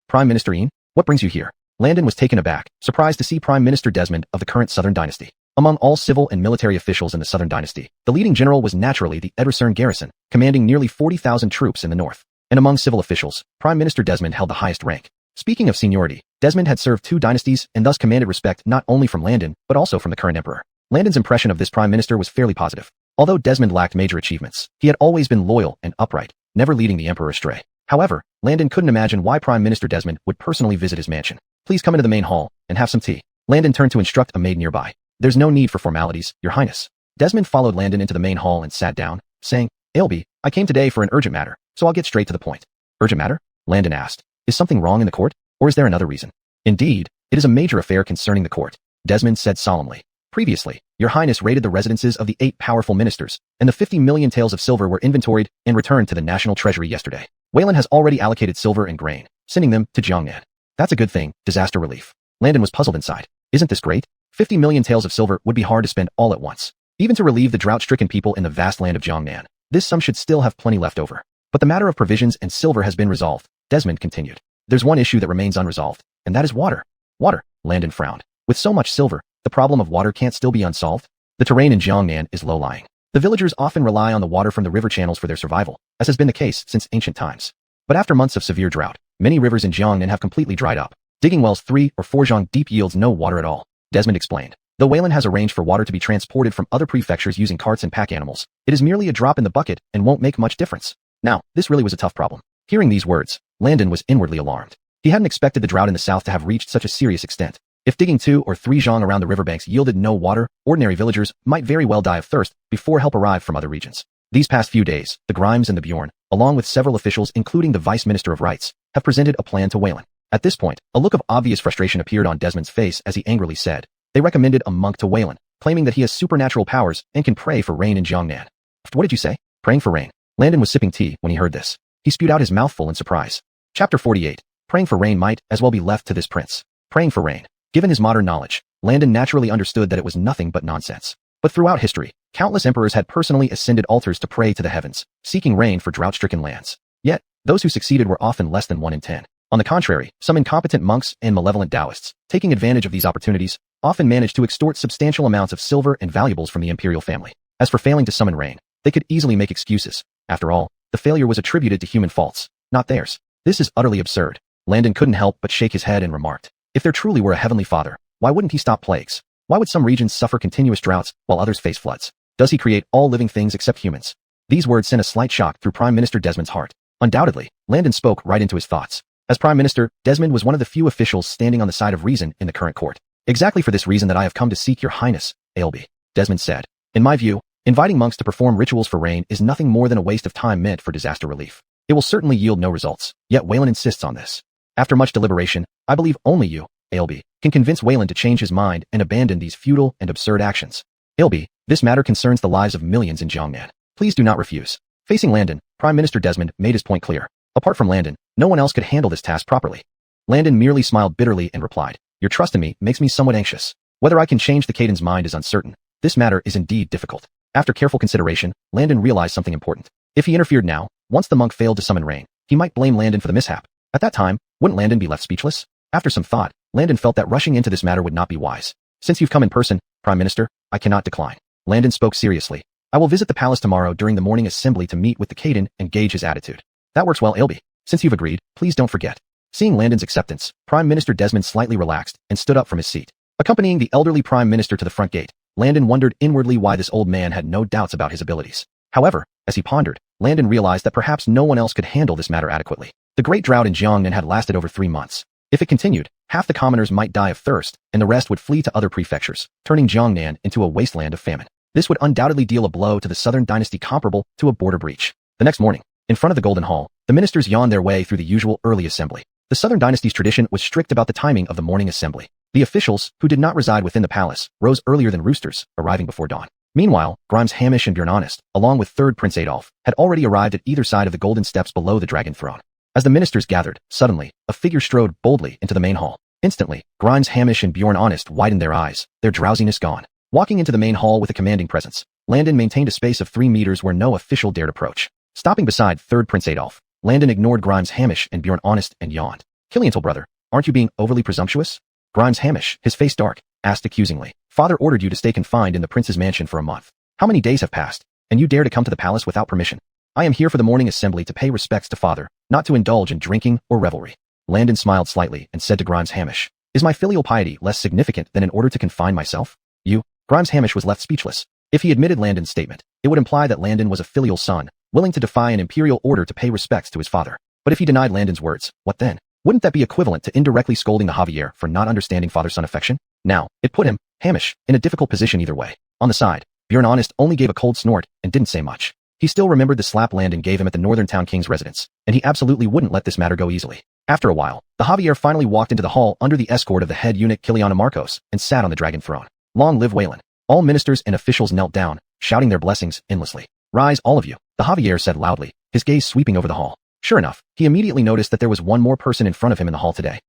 Prime Minister Ian, what brings you here? Landon was taken aback, surprised to see Prime Minister Desmond of the current Southern Dynasty. Among all civil and military officials in the Southern Dynasty, the leading general was naturally the Edersern Garrison, commanding nearly 40,000 troops in the north. And among civil officials, Prime Minister Desmond held the highest rank. Speaking of seniority, Desmond had served 2 dynasties and thus commanded respect not only from Landon, but also from the current emperor. Landon's impression of this prime minister was fairly positive. Although Desmond lacked major achievements, he had always been loyal and upright, never leading the emperor astray. However, Landon couldn't imagine why Prime Minister Desmond would personally visit his mansion. Please come into the main hall and have some tea. Landon turned to instruct a maid nearby. There's no need for formalities, Your Highness. Desmond followed Landon into the main hall and sat down, saying, Ailby, I came today for an urgent matter, so I'll get straight to the point. Urgent matter? Landon asked. Is something wrong in the court? Or is there another reason? Indeed, it is a major affair concerning the court, Desmond said solemnly. Previously, Your Highness raided the residences of the 8 powerful ministers, and the 50 million taels of silver were inventoried and returned to the national treasury yesterday. Wayland has already allocated silver and grain, sending them to Jiangnan. That's a good thing, disaster relief. Landon was puzzled inside. Isn't this great? 50 million taels of silver would be hard to spend all at once. Even to relieve the drought-stricken people in the vast land of Jiangnan, this sum should still have plenty left over. But the matter of provisions and silver has been resolved, Desmond continued. There's one issue that remains unresolved, and that is water. Water, Landon frowned. With so much silver, the problem of water can't still be unsolved? The terrain in Jiangnan is low-lying. The villagers often rely on the water from the river channels for their survival, as has been the case since ancient times. But after months of severe drought, many rivers in Jiangnan have completely dried up. Digging wells 3 or 4 zhang deep yields no water at all, Desmond explained. Though Wayland has arranged for water to be transported from other prefectures using carts and pack animals, it is merely a drop in the bucket and won't make much difference. Now, this really was a tough problem. Hearing these words, Landon was inwardly alarmed. He hadn't expected the drought in the south to have reached such a serious extent. If digging 2 or 3 zhang around the riverbanks yielded no water, ordinary villagers might very well die of thirst before help arrived from other regions. These past few days, the Grimes and the Bjorn, along with several officials including the Vice Minister of Rights, have presented a plan to Wayland. At this point, a look of obvious frustration appeared on Desmond's face as he angrily said, they recommended a monk to Wayland, claiming that he has supernatural powers and can pray for rain in Jiangnan. What did you say? Praying for rain. Landon was sipping tea when he heard this. He spewed out his mouthful in surprise. Chapter 48. Praying for rain might as well be left to this prince. Praying for rain. Given his modern knowledge, Landon naturally understood that it was nothing but nonsense. But throughout history, countless emperors had personally ascended altars to pray to the heavens, seeking rain for drought-stricken lands. Yet, those who succeeded were often less than 1 in 10. On the contrary, some incompetent monks and malevolent Taoists, taking advantage of these opportunities, often managed to extort substantial amounts of silver and valuables from the imperial family. As for failing to summon rain, they could easily make excuses. After all, the failure was attributed to human faults, not theirs. This is utterly absurd. Landon couldn't help but shake his head and remarked, if there truly were a heavenly father, why wouldn't he stop plagues? Why would some regions suffer continuous droughts while others face floods? Does he create all living things except humans? These words sent a slight shock through Prime Minister Desmond's heart. Undoubtedly, Landon spoke right into his thoughts. As Prime Minister, Desmond was one of the few officials standing on the side of reason in the current court. Exactly for this reason that I have come to seek your highness, Ailby, Desmond said. In my view, inviting monks to perform rituals for rain is nothing more than a waste of time meant for disaster relief. It will certainly yield no results, yet Wayland insists on this. After much deliberation, I believe only you, Ailby, can convince Wayland to change his mind and abandon these futile and absurd actions. Ailby, this matter concerns the lives of millions in Jiangnan. Please do not refuse. Facing Landon, Prime Minister Desmond made his point clear. Apart from Landon, no one else could handle this task properly. Landon merely smiled bitterly and replied, your trust in me makes me somewhat anxious. Whether I can change the Caden's mind is uncertain. This matter is indeed difficult. After careful consideration, Landon realized something important. If he interfered now, once the monk failed to summon rain, he might blame Landon for the mishap. At that time, wouldn't Landon be left speechless? After some thought, Landon felt that rushing into this matter would not be wise. Since you've come in person, Prime Minister, I cannot decline. Landon spoke seriously. I will visit the palace tomorrow during the morning assembly to meet with the Caden and gauge his attitude. That works well, Ailby. Since you've agreed, please don't forget. Seeing Landon's acceptance, Prime Minister Desmond slightly relaxed and stood up from his seat. Accompanying the elderly Prime Minister to the front gate, Landon wondered inwardly why this old man had no doubts about his abilities. However, as he pondered, Landon realized that perhaps no one else could handle this matter adequately. The great drought in Jiangnan had lasted over 3 months. If it continued, half the commoners might die of thirst, and the rest would flee to other prefectures, turning Jiangnan into a wasteland of famine. This would undoubtedly deal a blow to the southern dynasty comparable to a border breach. The next morning, in front of the Golden Hall, the ministers yawned their way through the usual early assembly. The southern dynasty's tradition was strict about the timing of the morning assembly. The officials, who did not reside within the palace, rose earlier than roosters, arriving before dawn. Meanwhile, Grimes Hamish and Bjorn Honest, along with 3rd Prince Adolf, had already arrived at either side of the golden steps below the dragon throne. As the ministers gathered, suddenly, a figure strode boldly into the main hall. Instantly, Grimes Hamish and Bjorn Honest widened their eyes, their drowsiness gone. Walking into the main hall with a commanding presence, Landon maintained a space of 3 meters where no official dared approach. Stopping beside 3rd Prince Adolf, Landon ignored Grimes Hamish and Bjorn Honest and yawned. Killiantal brother, aren't you being overly presumptuous? Grimes Hamish, his face dark, asked accusingly. Father ordered you to stay confined in the prince's mansion for a month. How many days have passed, and you dare to come to the palace without permission? I am here for the morning assembly to pay respects to father, not to indulge in drinking or revelry. Landon smiled slightly and said to Grimes Hamish, is my filial piety less significant than in order to confine myself? You? Grimes Hamish was left speechless. If he admitted Landon's statement, it would imply that Landon was a filial son, willing to defy an imperial order to pay respects to his father. But if he denied Landon's words, what then? Wouldn't that be equivalent to indirectly scolding the Javier for not understanding father-son affection? Now, it put him, Hamish, in a difficult position either way. On the side, Bjorn Honest only gave a cold snort and didn't say much. He still remembered the slap Landon gave him at the Northern Town King's residence, and he absolutely wouldn't let this matter go easily. After a while, the Javier finally walked into the hall under the escort of the head eunuch Kiliana Marcos and sat on the dragon throne. Long live Wayland. All ministers and officials knelt down, shouting their blessings endlessly. Rise, all of you, the Javier said loudly, his gaze sweeping over the hall. Sure enough, he immediately noticed that there was one more person in front of him in the hall today.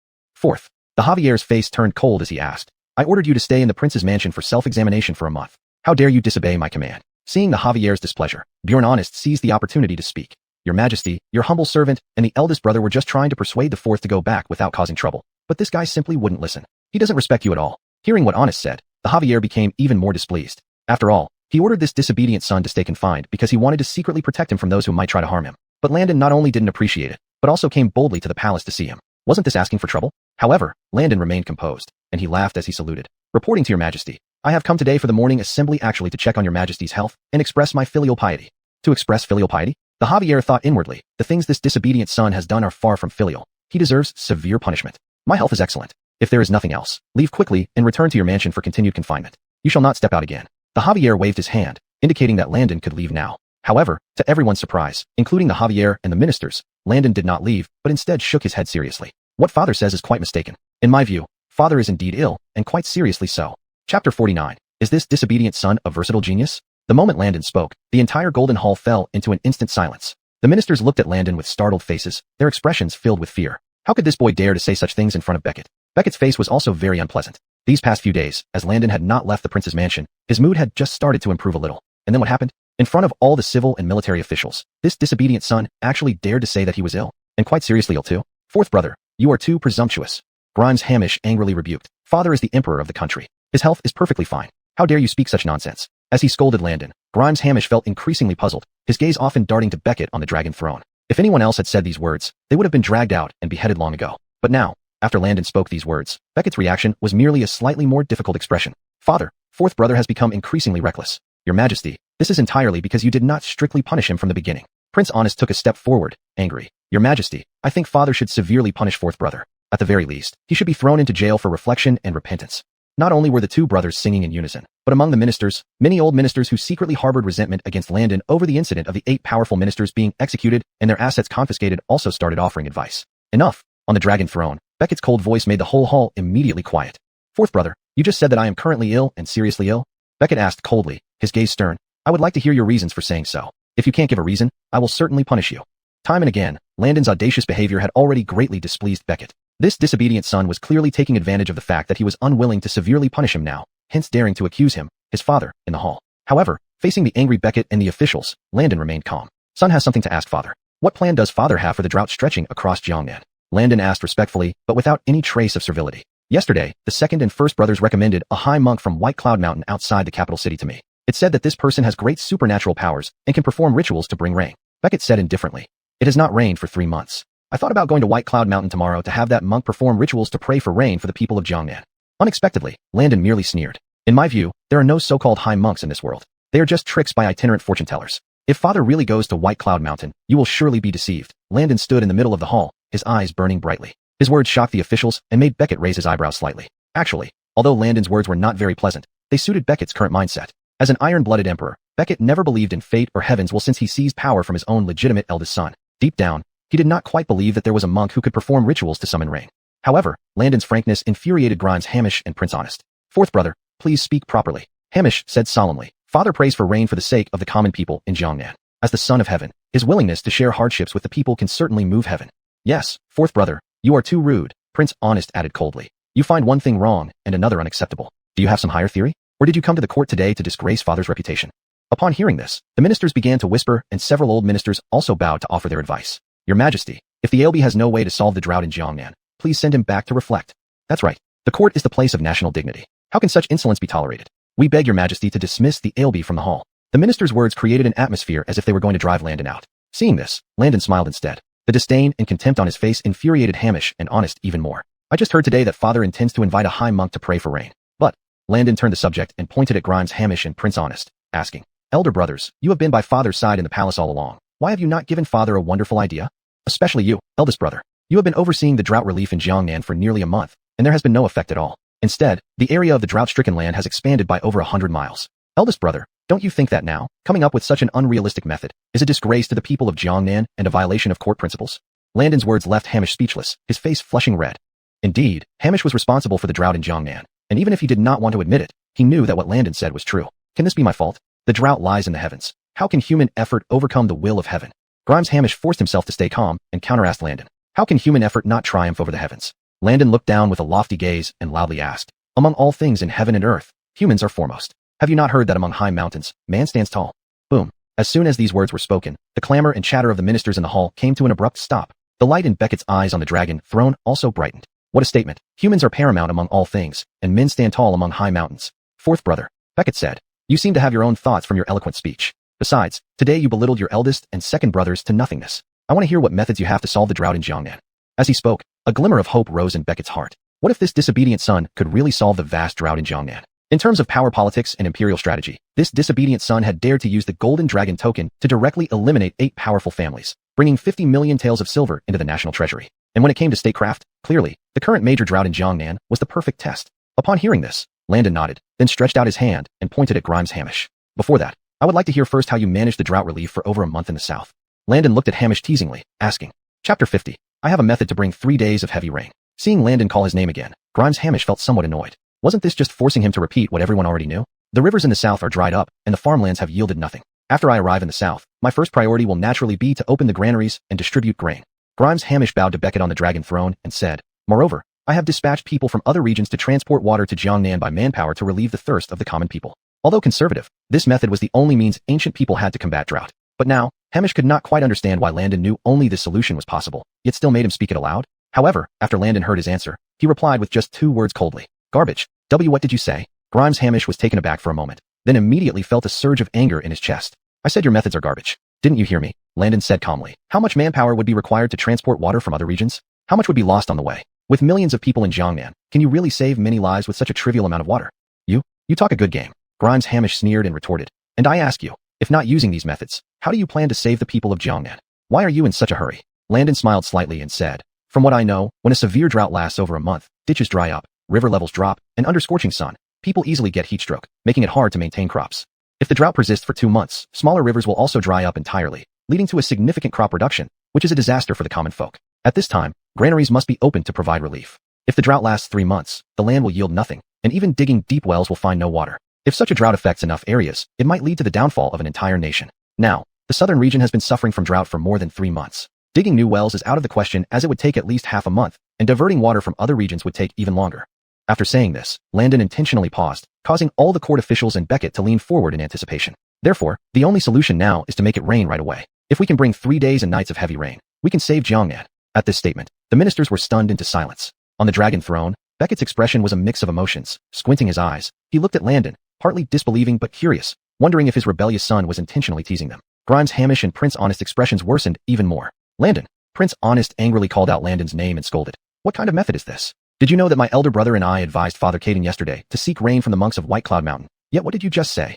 4th, the Javier's face turned cold as he asked, I ordered you to stay in the prince's mansion for self-examination for a month. How dare you disobey my command? Seeing the Javier's displeasure, Bjorn Honest seized the opportunity to speak. Your Majesty, your humble servant, and the eldest brother were just trying to persuade the 4th to go back without causing trouble. But this guy simply wouldn't listen. He doesn't respect you at all. Hearing what Honest said, the Javier became even more displeased. After all, he ordered this disobedient son to stay confined because he wanted to secretly protect him from those who might try to harm him. But Landon not only didn't appreciate it, but also came boldly to the palace to see him. Wasn't this asking for trouble? However, Landon remained composed, and he laughed as he saluted. Reporting to your Majesty, I have come today for the morning assembly actually to check on your Majesty's health and express my filial piety. To express filial piety? The Javier thought inwardly, the things this disobedient son has done are far from filial. He deserves severe punishment. My health is excellent. If there is nothing else, leave quickly and return to your mansion for continued confinement. You shall not step out again. The Javier waved his hand, indicating that Landon could leave now. However, to everyone's surprise, including the Javier and the ministers, Landon did not leave, but instead shook his head seriously. What father says is quite mistaken. In my view, father is indeed ill, and quite seriously so. Chapter 49. Is this disobedient son a versatile genius? The moment Landon spoke, the entire Golden Hall fell into an instant silence. The ministers looked at Landon with startled faces, their expressions filled with fear. How could this boy dare to say such things in front of Beckett? Becket's face was also very unpleasant. These past few days, as Landon had not left the prince's mansion, his mood had just started to improve a little. And then what happened? In front of all the civil and military officials, this disobedient son actually dared to say that he was ill, and quite seriously ill too. Fourth brother, you are too presumptuous. Grimes Hamish angrily rebuked. Father is the emperor of the country. His health is perfectly fine. How dare you speak such nonsense? As he scolded Landon, Grimes Hamish felt increasingly puzzled, his gaze often darting to Beckett on the dragon throne. If anyone else had said these words, they would have been dragged out and beheaded long ago. But now, after Landon spoke these words, Beckett's reaction was merely a slightly more difficult expression. Father, fourth brother has become increasingly reckless. Your Majesty, this is entirely because you did not strictly punish him from the beginning. Prince Honest took a step forward, angry. Your Majesty, I think father should severely punish fourth brother. At the very least, he should be thrown into jail for reflection and repentance. Not only were the two brothers singing in unison, but among the ministers, many old ministers who secretly harbored resentment against Landon over the incident of the 8 powerful ministers being executed and their assets confiscated also started offering advice. Enough. On the dragon throne, Beckett's cold voice made the whole hall immediately quiet. Fourth brother, you just said that I am currently ill and seriously ill? Beckett asked coldly, his gaze stern. I would like to hear your reasons for saying so. If you can't give a reason, I will certainly punish you. Time and again, Landon's audacious behavior had already greatly displeased Beckett. This disobedient son was clearly taking advantage of the fact that he was unwilling to severely punish him now, hence daring to accuse him, his father, in the hall. However, facing the angry Beckett and the officials, Landon remained calm. Son has something to ask father. What plan does father have for the drought stretching across Jiangnan? Landon asked respectfully, but without any trace of servility. Yesterday, the second and first brothers recommended a high monk from White Cloud Mountain outside the capital city to me. It said that this person has great supernatural powers and can perform rituals to bring rain. Beckett said indifferently. It has not rained for 3 months. I thought about going to White Cloud Mountain tomorrow to have that monk perform rituals to pray for rain for the people of Jiangnan. Unexpectedly, Landon merely sneered. In my view, there are no so-called high monks in this world. They are just tricks by itinerant fortune tellers. If father really goes to White Cloud Mountain, you will surely be deceived. Landon stood in the middle of the hall, his eyes burning brightly. His words shocked the officials and made Beckett raise his eyebrows slightly. Actually, although Landon's words were not very pleasant, they suited Beckett's current mindset. As an iron-blooded emperor, Beckett never believed in fate or heavens since he seized power from his own legitimate eldest son. Deep down, he did not quite believe that there was a monk who could perform rituals to summon rain. However, Landon's frankness infuriated Grimes Hamish and Prince Honest. Fourth brother, please speak properly. Hamish said solemnly. Father prays for rain for the sake of the common people in Jiangnan. As the son of heaven, his willingness to share hardships with the people can certainly move heaven. Yes, fourth brother, you are too rude, Prince Honest added coldly. You find one thing wrong and another unacceptable. Do you have some higher theory? Or did you come to the court today to disgrace father's reputation? Upon hearing this, the ministers began to whisper and several old ministers also bowed to offer their advice. Your Majesty, if the ALB has no way to solve the drought in Jiangnan, please send him back to reflect. That's right. The court is the place of national dignity. How can such insolence be tolerated? We beg your Majesty to dismiss the ALB from the hall. The minister's words created an atmosphere as if they were going to drive Landon out. Seeing this, Landon smiled instead. The disdain and contempt on his face infuriated Hamish and Honest even more. I just heard today that father intends to invite a high monk to pray for rain. But, Landon turned the subject and pointed at Grimes Hamish and Prince Honest, asking, Elder brothers, you have been by father's side in the palace all along. Why have you not given father a wonderful idea? Especially you, eldest brother. You have been overseeing the drought relief in Jiangnan for nearly a month, and there has been no effect at all. Instead, the area of the drought-stricken land has expanded by over 100 miles. Eldest brother, don't you think that now, coming up with such an unrealistic method, is a disgrace to the people of Jiangnan and a violation of court principles? Landon's words left Hamish speechless, his face flushing red. Indeed, Hamish was responsible for the drought in Jiangnan, and even if he did not want to admit it, he knew that what Landon said was true. Can this be my fault? The drought lies in the heavens. How can human effort overcome the will of heaven? Grimes Hamish forced himself to stay calm and counterasked Landon. How can human effort not triumph over the heavens? Landon looked down with a lofty gaze and loudly asked, Among all things in heaven and earth, humans are foremost. Have you not heard that among high mountains, man stands tall? Boom. As soon as these words were spoken, the clamor and chatter of the ministers in the hall came to an abrupt stop. The light in Beckett's eyes on the dragon throne also brightened. What a statement. Humans are paramount among all things, and men stand tall among high mountains. Fourth brother, Beckett said. You seem to have your own thoughts from your eloquent speech. Besides, today you belittled your eldest and second brothers to nothingness. I want to hear what methods you have to solve the drought in Jiangnan. As he spoke, a glimmer of hope rose in Beckett's heart. What if this disobedient son could really solve the vast drought in Jiangnan? In terms of power politics and imperial strategy, this disobedient son had dared to use the golden dragon token to directly eliminate 8 powerful families, bringing 50 million taels of silver into the national treasury. And when it came to statecraft, clearly, the current major drought in Jiangnan was the perfect test. Upon hearing this, Landon nodded, then stretched out his hand and pointed at Grimes Hamish. Before that, I would like to hear first how you managed the drought relief for over a month in the south. Landon looked at Hamish teasingly, asking, Chapter 50. I have a method to bring 3 days of heavy rain. Seeing Landon call his name again, Grimes Hamish felt somewhat annoyed. Wasn't this just forcing him to repeat what everyone already knew? The rivers in the south are dried up, and the farmlands have yielded nothing. After I arrive in the south, my first priority will naturally be to open the granaries and distribute grain. Grimes Hamish bowed to Beckett on the dragon throne and said, Moreover, I have dispatched people from other regions to transport water to Jiangnan by manpower to relieve the thirst of the common people. Although conservative, this method was the only means ancient people had to combat drought. But now, Hamish could not quite understand why Landon knew only this solution was possible, yet still made him speak it aloud. However, after Landon heard his answer, he replied with just 2 words coldly. Garbage. What did you say? Grimes Hamish was taken aback for a moment, then immediately felt a surge of anger in his chest. I said your methods are garbage. Didn't you hear me? Landon said calmly. How much manpower would be required to transport water from other regions? How much would be lost on the way? With millions of people in Jiangnan, can you really save many lives with such a trivial amount of water? You talk a good game. Grimes Hamish sneered and retorted. And I ask you, if not using these methods, how do you plan to save the people of Jiangnan? Why are you in such a hurry? Landon smiled slightly and said, From what I know, when a severe drought lasts over a month, ditches dry up, river levels drop, and under scorching sun, people easily get heat stroke, making it hard to maintain crops. If the drought persists for 2 months, smaller rivers will also dry up entirely, leading to a significant crop reduction, which is a disaster for the common folk. At this time, granaries must be opened to provide relief. If the drought lasts 3 months, the land will yield nothing, and even digging deep wells will find no water. If such a drought affects enough areas, it might lead to the downfall of an entire nation. Now, the southern region has been suffering from drought for more than 3 months. Digging new wells is out of the question as it would take at least half a month, and diverting water from other regions would take even longer. After saying this, Landon intentionally paused, causing all the court officials and Beckett to lean forward in anticipation. Therefore, the only solution now is to make it rain right away. If we can bring 3 days and nights of heavy rain, we can save Jiangnan. At this statement, the ministers were stunned into silence. On the dragon throne, Beckett's expression was a mix of emotions. Squinting his eyes, he looked at Landon, partly disbelieving but curious, wondering if his rebellious son was intentionally teasing them. Grimes Hamish and Prince Honest's expressions worsened even more. Landon. Prince Honest angrily called out Landon's name and scolded. What kind of method is this? Did you know that my elder brother and I advised Father Caden yesterday to seek rain from the monks of White Cloud Mountain? Yet what did you just say?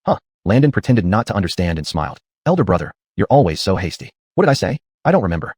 Huh. Landon pretended not to understand and smiled. Elder brother, you're always so hasty. What did I say? I don't remember.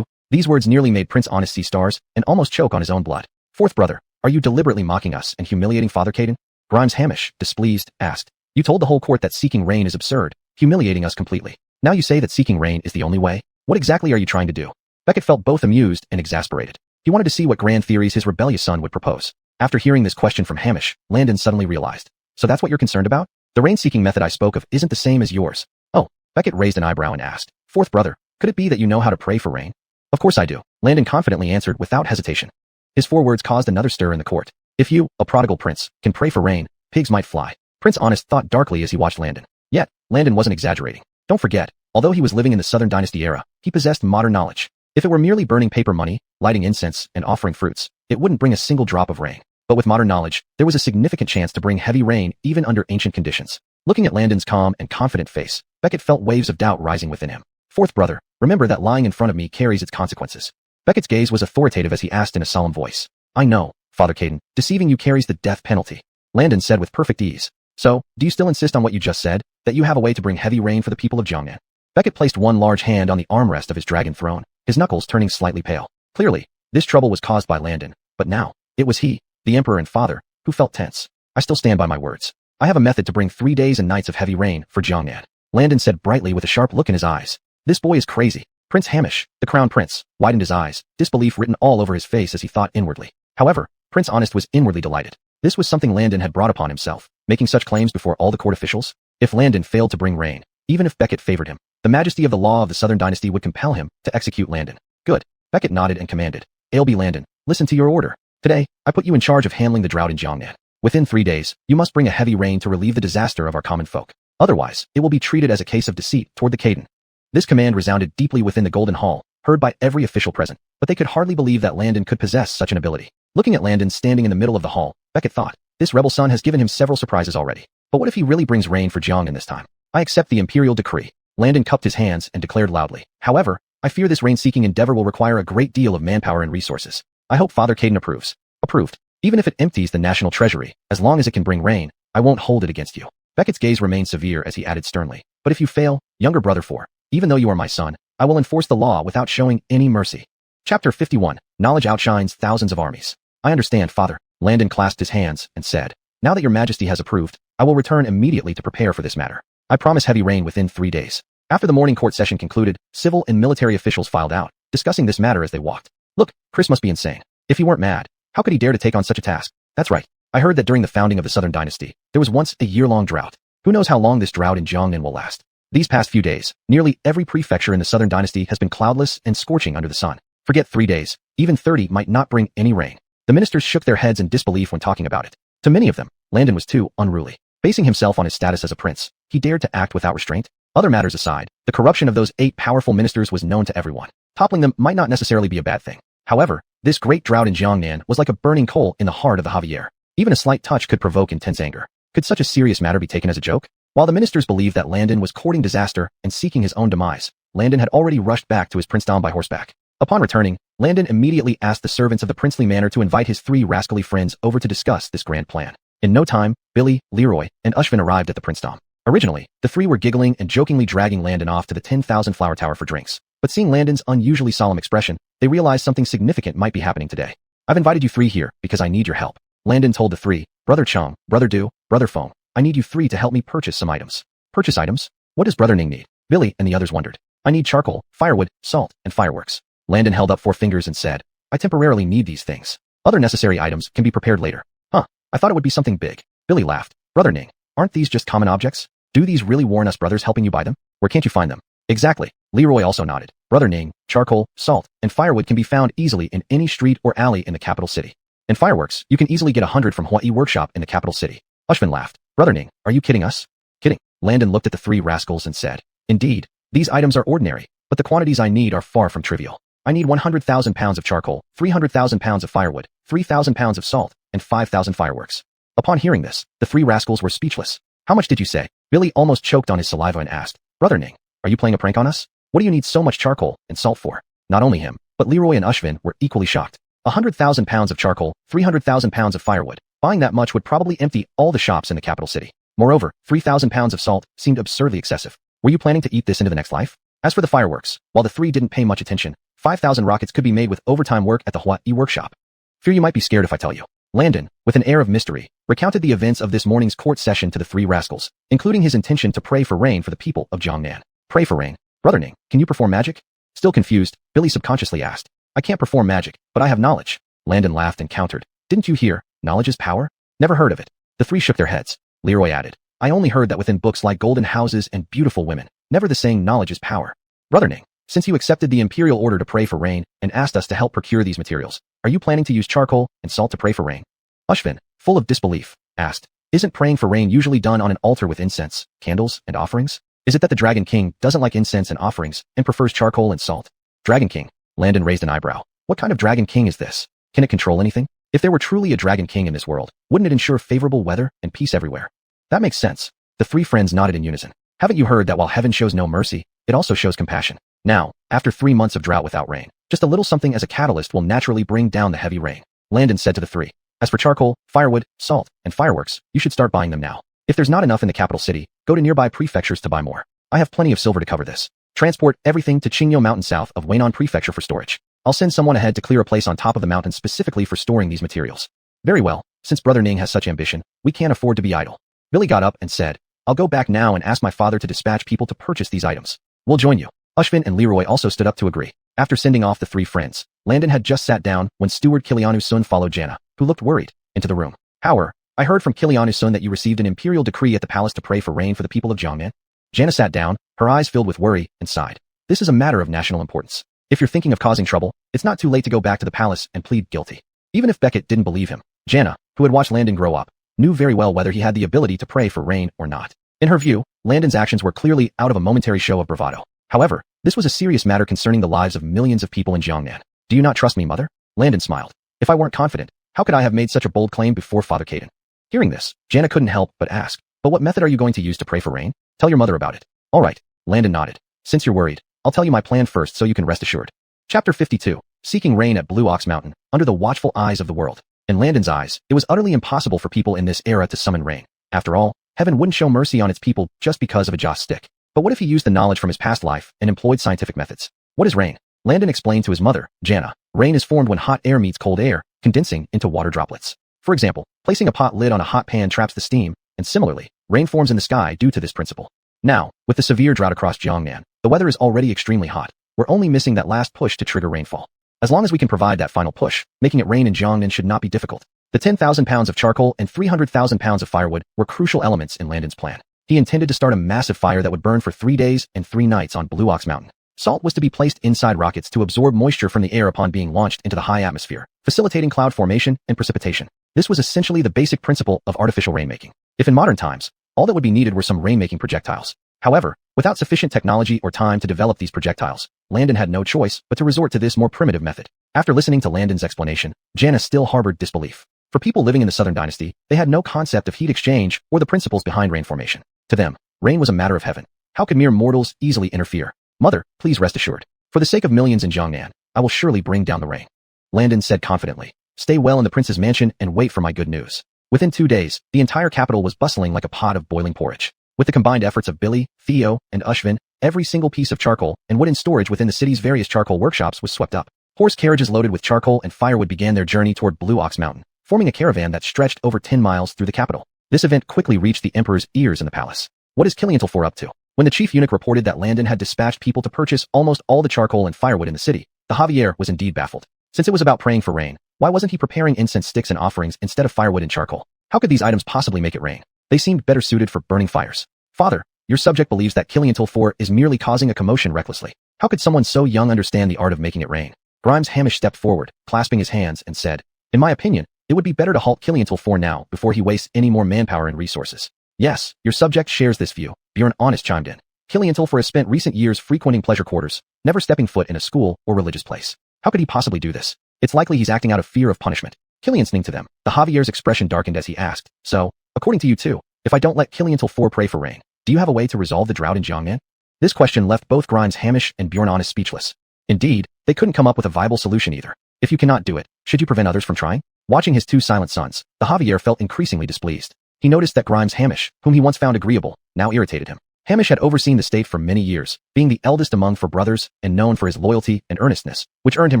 These words nearly made Prince Honest see stars and almost choke on his own blood. Fourth brother, are you deliberately mocking us and humiliating Father Caden? Grimes Hamish, displeased, asked. You told the whole court that seeking rain is absurd, humiliating us completely. Now you say that seeking rain is the only way? What exactly are you trying to do? Beckett felt both amused and exasperated. He wanted to see what grand theories his rebellious son would propose. After hearing this question from Hamish, Landon suddenly realized. So that's what you're concerned about? The rain-seeking method I spoke of isn't the same as yours. Oh, Beckett raised an eyebrow and asked. Fourth brother, could it be that you know how to pray for rain? Of course I do, Landon confidently answered without hesitation. His 4 words caused another stir in the court. If you, a prodigal prince, can pray for rain, pigs might fly. Prince Honest thought darkly as he watched Landon. Yet, Landon wasn't exaggerating. Don't forget, although he was living in the Southern Dynasty era, he possessed modern knowledge. If it were merely burning paper money, lighting incense, and offering fruits, it wouldn't bring a single drop of rain. But with modern knowledge, there was a significant chance to bring heavy rain even under ancient conditions. Looking at Landon's calm and confident face, Beckett felt waves of doubt rising within him. Fourth brother, remember that lying in front of me carries its consequences. Beckett's gaze was authoritative as he asked in a solemn voice. I know, Father Caden, deceiving you carries the death penalty. Landon said with perfect ease. So, do you still insist on what you just said, that you have a way to bring heavy rain for the people of Jiangnan? Beckett placed one large hand on the armrest of his dragon throne, his knuckles turning slightly pale. Clearly, this trouble was caused by Landon, but now, it was he, the emperor and father, who felt tense. I still stand by my words. I have a method to bring 3 days and nights of heavy rain for Jiangnan. Landon said brightly with a sharp look in his eyes. This boy is crazy. Prince Hamish, the crown prince, widened his eyes, disbelief written all over his face as he thought inwardly. However, Prince Honest was inwardly delighted. This was something Landon had brought upon himself, making such claims before all the court officials. If Landon failed to bring rain, even if Beckett favored him, the majesty of the law of the Southern Dynasty would compel him to execute Landon. Good. Beckett nodded and commanded. ALB Landon, listen to your order. Today, I put you in charge of handling the drought in Jiangnan. Within 3 days, you must bring a heavy rain to relieve the disaster of our common folk. Otherwise, it will be treated as a case of deceit toward the Caden. This command resounded deeply within the Golden Hall, heard by every official present, but they could hardly believe that Landon could possess such an ability. Looking at Landon standing in the middle of the hall, Beckett thought, this rebel son has given him several surprises already. But what if he really brings rain for Jiangnan this time? I accept the imperial decree. Landon cupped his hands and declared loudly. However, I fear this rain-seeking endeavor will require a great deal of manpower and resources. I hope Father Caden approves. Approved. Even if it empties the national treasury, as long as it can bring rain, I won't hold it against you. Beckett's gaze remained severe as he added sternly. But if you fail, younger brother 4, even though you are my son, I will enforce the law without showing any mercy. Chapter 51. Knowledge outshines thousands of armies. I understand, Father. Landon clasped his hands and said, now that your majesty has approved, I will return immediately to prepare for this matter. I promise heavy rain within 3 days. After the morning court session concluded, civil and military officials filed out, discussing this matter as they walked. Look, Chris must be insane. If he weren't mad, how could he dare to take on such a task? That's right. I heard that during the founding of the Southern Dynasty, there was once a year-long drought. Who knows how long this drought in Jiangnan will last? These past few days, nearly every prefecture in the Southern Dynasty has been cloudless and scorching under the sun. Forget 3 days, even 30 might not bring any rain. The ministers shook their heads in disbelief when talking about it. To many of them, Landon was too unruly. Basing himself on his status as a prince, he dared to act without restraint. Other matters aside, the corruption of those 8 powerful ministers was known to everyone. Toppling them might not necessarily be a bad thing. However, this great drought in Jiangnan was like a burning coal in the heart of the Javier. Even a slight touch could provoke intense anger. Could such a serious matter be taken as a joke? While the ministers believed that Landon was courting disaster and seeking his own demise, Landon had already rushed back to his princedom by horseback. Upon returning, Landon immediately asked the servants of the princely manor to invite his 3 rascally friends over to discuss this grand plan. In no time, Billy, Leroy, and Ushvin arrived at the princedom. Originally, the 3 were giggling and jokingly dragging Landon off to the 10,000 flower tower for drinks. But seeing Landon's unusually solemn expression, they realized something significant might be happening today. I've invited you 3 here because I need your help. Landon told the 3, Brother Chong, Brother Du, Brother Fong, I need you 3 to help me purchase some items. Purchase items? What does Brother Ning need? Billy and the others wondered. I need charcoal, firewood, salt, and fireworks. Landon held up 4 fingers and said, I temporarily need these things. Other necessary items can be prepared later. Huh, I thought it would be something big. Billy laughed. Brother Ning, aren't these just common objects? Do these really warn us brothers helping you buy them? Where can't you find them? Exactly. Leroy also nodded. Brother Ning, charcoal, salt, and firewood can be found easily in any street or alley in the capital city. And fireworks, you can easily get 100 from Hawaii Workshop in the capital city. Ushvin laughed. Brother Ning, are you kidding us? Kidding. Landon looked at the 3 rascals and said, Indeed, these items are ordinary, but the quantities I need are far from trivial. I need 100,000 pounds of charcoal, 300,000 pounds of firewood, 3,000 pounds of salt, and 5,000 fireworks. Upon hearing this, the 3 rascals were speechless. How much did you say? Billy almost choked on his saliva and asked, Brother Ning, are you playing a prank on us? What do you need so much charcoal and salt for? Not only him, but Leroy and Ushvin were equally shocked. 100,000 pounds of charcoal, 300,000 pounds of firewood. Buying that much would probably empty all the shops in the capital city. Moreover, 3,000 pounds of salt seemed absurdly excessive. Were you planning to eat this into the next life? As for the fireworks, while the 3 didn't pay much attention, 5,000 rockets could be made with overtime work at the Hawaii Workshop. Fear you might be scared if I tell you. Landon, with an air of mystery, recounted the events of this morning's court session to the 3 rascals, including his intention to pray for rain for the people of Jiangnan. Pray for rain? Brother Ning, can you perform magic? Still confused, Billy subconsciously asked. I can't perform magic, but I have knowledge. Landon laughed and countered. Didn't you hear, knowledge is power? Never heard of it. The 3 shook their heads. Leroy added. I only heard that within books like Golden Houses and Beautiful Women, never the saying knowledge is power. Brother Ning, since you accepted the imperial order to pray for rain and asked us to help procure these materials, are you planning to use charcoal and salt to pray for rain? Ushvin, full of disbelief, asked. Isn't praying for rain usually done on an altar with incense, candles, and offerings? Is it that the Dragon King doesn't like incense and offerings and prefers charcoal and salt? Dragon King. Landon raised an eyebrow. What kind of Dragon King is this? Can it control anything? If there were truly a Dragon King in this world, wouldn't it ensure favorable weather and peace everywhere? That makes sense. The 3 friends nodded in unison. Haven't you heard that while heaven shows no mercy, it also shows compassion? Now, after 3 months of drought without rain, just a little something as a catalyst will naturally bring down the heavy rain. Landon said to the 3. As for charcoal, firewood, salt, and fireworks, you should start buying them now. If there's not enough in the capital city, go to nearby prefectures to buy more. I have plenty of silver to cover this. Transport everything to Qingyo Mountain south of Weinan Prefecture for storage. I'll send someone ahead to clear a place on top of the mountain specifically for storing these materials. Very well, since Brother Ning has such ambition, we can't afford to be idle. Billy got up and said, I'll go back now and ask my father to dispatch people to purchase these items. We'll join you. Ushvin and Leroy also stood up to agree. After sending off the 3 friends, Landon had just sat down when Steward Kilianu's son followed Jana, who looked worried, into the room. Howard, I heard from Kilianu's son that you received an imperial decree at the palace to pray for rain for the people of Jiangnan. Jana sat down, her eyes filled with worry, and sighed. This is a matter of national importance. If you're thinking of causing trouble, it's not too late to go back to the palace and plead guilty. Even if Beckett didn't believe him, Jana, who had watched Landon grow up, knew very well whether he had the ability to pray for rain or not. In her view, Landon's actions were clearly out of a momentary show of bravado. However, this was a serious matter concerning the lives of millions of people in Jiangnan. Do you not trust me, mother? Landon smiled. If I weren't confident, how could I have made such a bold claim before Father Caden? Hearing this, Jana couldn't help but ask, but what method are you going to use to pray for rain? Tell your mother about it. All right, Landon nodded. Since you're worried, I'll tell you my plan first so you can rest assured. Chapter 52. Seeking rain at Blue Ox Mountain, under the watchful eyes of the world. In Landon's eyes, it was utterly impossible for people in this era to summon rain. After all, heaven wouldn't show mercy on its people just because of a joss stick. But what if he used the knowledge from his past life and employed scientific methods? What is rain? Landon explained to his mother, Jana. Rain is formed when hot air meets cold air, condensing into water droplets. For example, placing a pot lid on a hot pan traps the steam, and similarly, rain forms in the sky due to this principle. Now, with the severe drought across Jiangnan, the weather is already extremely hot. We're only missing that last push to trigger rainfall. As long as we can provide that final push, making it rain in Jiangnan should not be difficult. The 10,000 pounds of charcoal and 300,000 pounds of firewood were crucial elements in Landon's plan. He intended to start a massive fire that would burn for 3 days and 3 nights on Blue Ox Mountain. Salt was to be placed inside rockets to absorb moisture from the air upon being launched into the high atmosphere, facilitating cloud formation and precipitation. This was essentially the basic principle of artificial rainmaking. If in modern times, all that would be needed were some rainmaking projectiles. However, without sufficient technology or time to develop these projectiles, Landon had no choice but to resort to this more primitive method. After listening to Landon's explanation, Jana still harbored disbelief. For people living in the Southern Dynasty, they had no concept of heat exchange or the principles behind rain formation. To them, rain was a matter of heaven. How could mere mortals easily interfere? Mother, please rest assured. For the sake of millions in Jiangnan, I will surely bring down the rain. Landon said confidently. Stay well in the prince's mansion and wait for my good news. Within 2 days, the entire capital was bustling like a pot of boiling porridge. With the combined efforts of Billy, Theo, and Ushvin, every single piece of charcoal and wood in storage within the city's various charcoal workshops was swept up. Horse carriages loaded with charcoal and firewood began their journey toward Blue Ox Mountain, forming a caravan that stretched over 10 miles through the capital. This event quickly reached the emperor's ears in the palace. What is Kiliantal IV up to? When the chief eunuch reported that Landon had dispatched people to purchase almost all the charcoal and firewood in the city, the Javier was indeed baffled. Since it was about praying for rain, why wasn't he preparing incense sticks and offerings instead of firewood and charcoal? How could these items possibly make it rain? They seemed better suited for burning fires. Father, your subject believes that Kiliantal IV is merely causing a commotion recklessly. How could someone so young understand the art of making it rain? Grimes Hamish stepped forward, clasping his hands, and said, in my opinion, it would be better to halt Kiliantal IV now before he wastes any more manpower and resources. Yes, your subject shares this view, Bjorn Honest chimed in. Kiliantal IV has spent recent years frequenting pleasure quarters, never stepping foot in a school or religious place. How could he possibly do this? It's likely he's acting out of fear of punishment. Kilian sneered to them. The Javier's expression darkened as he asked, so, according to you two, if I don't let Kiliantal IV pray for rain, do you have a way to resolve the drought in Jiangnan? This question left both Grimes Hamish and Bjorn Honest speechless. Indeed, they couldn't come up with a viable solution either. If you cannot do it, should you prevent others from trying? Watching his 2 silent sons, the Javier felt increasingly displeased. He noticed that Grimes Hamish, whom he once found agreeable, now irritated him. Hamish had overseen the state for many years, being the eldest among 4 brothers and known for his loyalty and earnestness, which earned him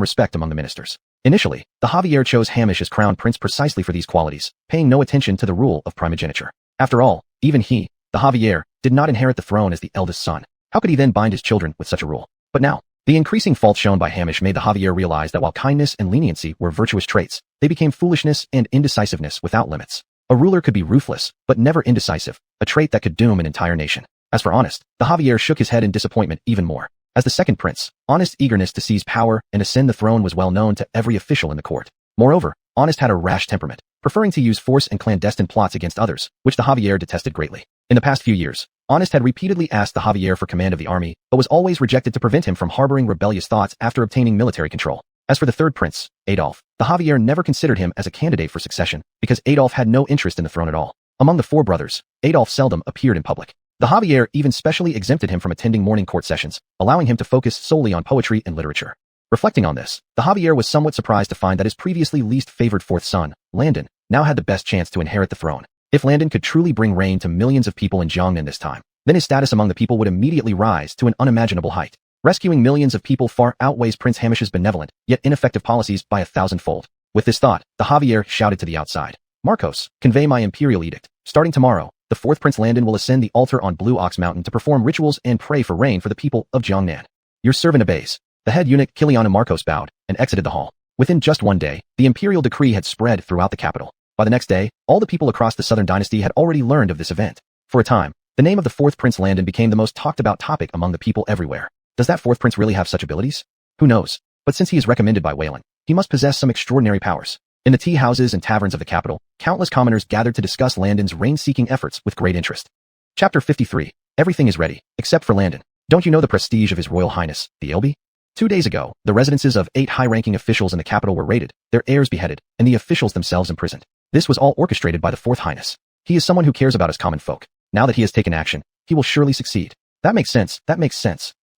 respect among the ministers. Initially, the Javier chose Hamish as crown prince precisely for these qualities, paying no attention to the rule of primogeniture. After all, even he, the Javier, did not inherit the throne as the eldest son. How could he then bind his children with such a rule? But now, the increasing fault shown by Hamish made the Javier realize that while kindness and leniency were virtuous traits, they became foolishness and indecisiveness without limits. A ruler could be ruthless, but never indecisive, a trait that could doom an entire nation. As for Honest, the Javier shook his head in disappointment even more. As the second prince, Honest's eagerness to seize power and ascend the throne was well known to every official in the court. Moreover, Honest had a rash temperament, preferring to use force and clandestine plots against others, which the Javier detested greatly. In the past few years, Honest had repeatedly asked the Javier for command of the army, but was always rejected to prevent him from harboring rebellious thoughts after obtaining military control. As for the third prince, Adolf, the Javier never considered him as a candidate for succession, because Adolf had no interest in the throne at all. Among the 4 brothers, Adolf seldom appeared in public. The Javier even specially exempted him from attending morning court sessions, allowing him to focus solely on poetry and literature. Reflecting on this, the Javier was somewhat surprised to find that his previously least favored 4th son, Landon, now had the best chance to inherit the throne. If Landon could truly bring rain to millions of people in Jiangnan this time, then his status among the people would immediately rise to an unimaginable height. Rescuing millions of people far outweighs Prince Hamish's benevolent, yet ineffective policies by 1,000-fold. With this thought, the Javier shouted to the outside, Marcos, convey my imperial edict. Starting tomorrow, the 4th Prince Landon will ascend the altar on Blue Ox Mountain to perform rituals and pray for rain for the people of Jiangnan. Your servant obeys. The head eunuch Kiliana Marcos bowed and exited the hall. Within just 1 day, the imperial decree had spread throughout the capital. By the next day, all the people across the Southern Dynasty had already learned of this event. For a time, the name of the 4th Prince Landon became the most talked about topic among the people everywhere. Does that 4th Prince really have such abilities? Who knows? But since he is recommended by Wayland, he must possess some extraordinary powers. In the tea houses and taverns of the capital, countless commoners gathered to discuss Landon's rain-seeking efforts with great interest. Chapter 53. Everything is ready, except for Landon. Don't you know the prestige of His Royal Highness, the Ilby? 2 days ago, the residences of 8 high-ranking officials in the capital were raided, their heirs beheaded, and the officials themselves imprisoned. This was all orchestrated by the 4th Highness. He is someone who cares about us common folk. Now that he has taken action, he will surely succeed. That makes sense.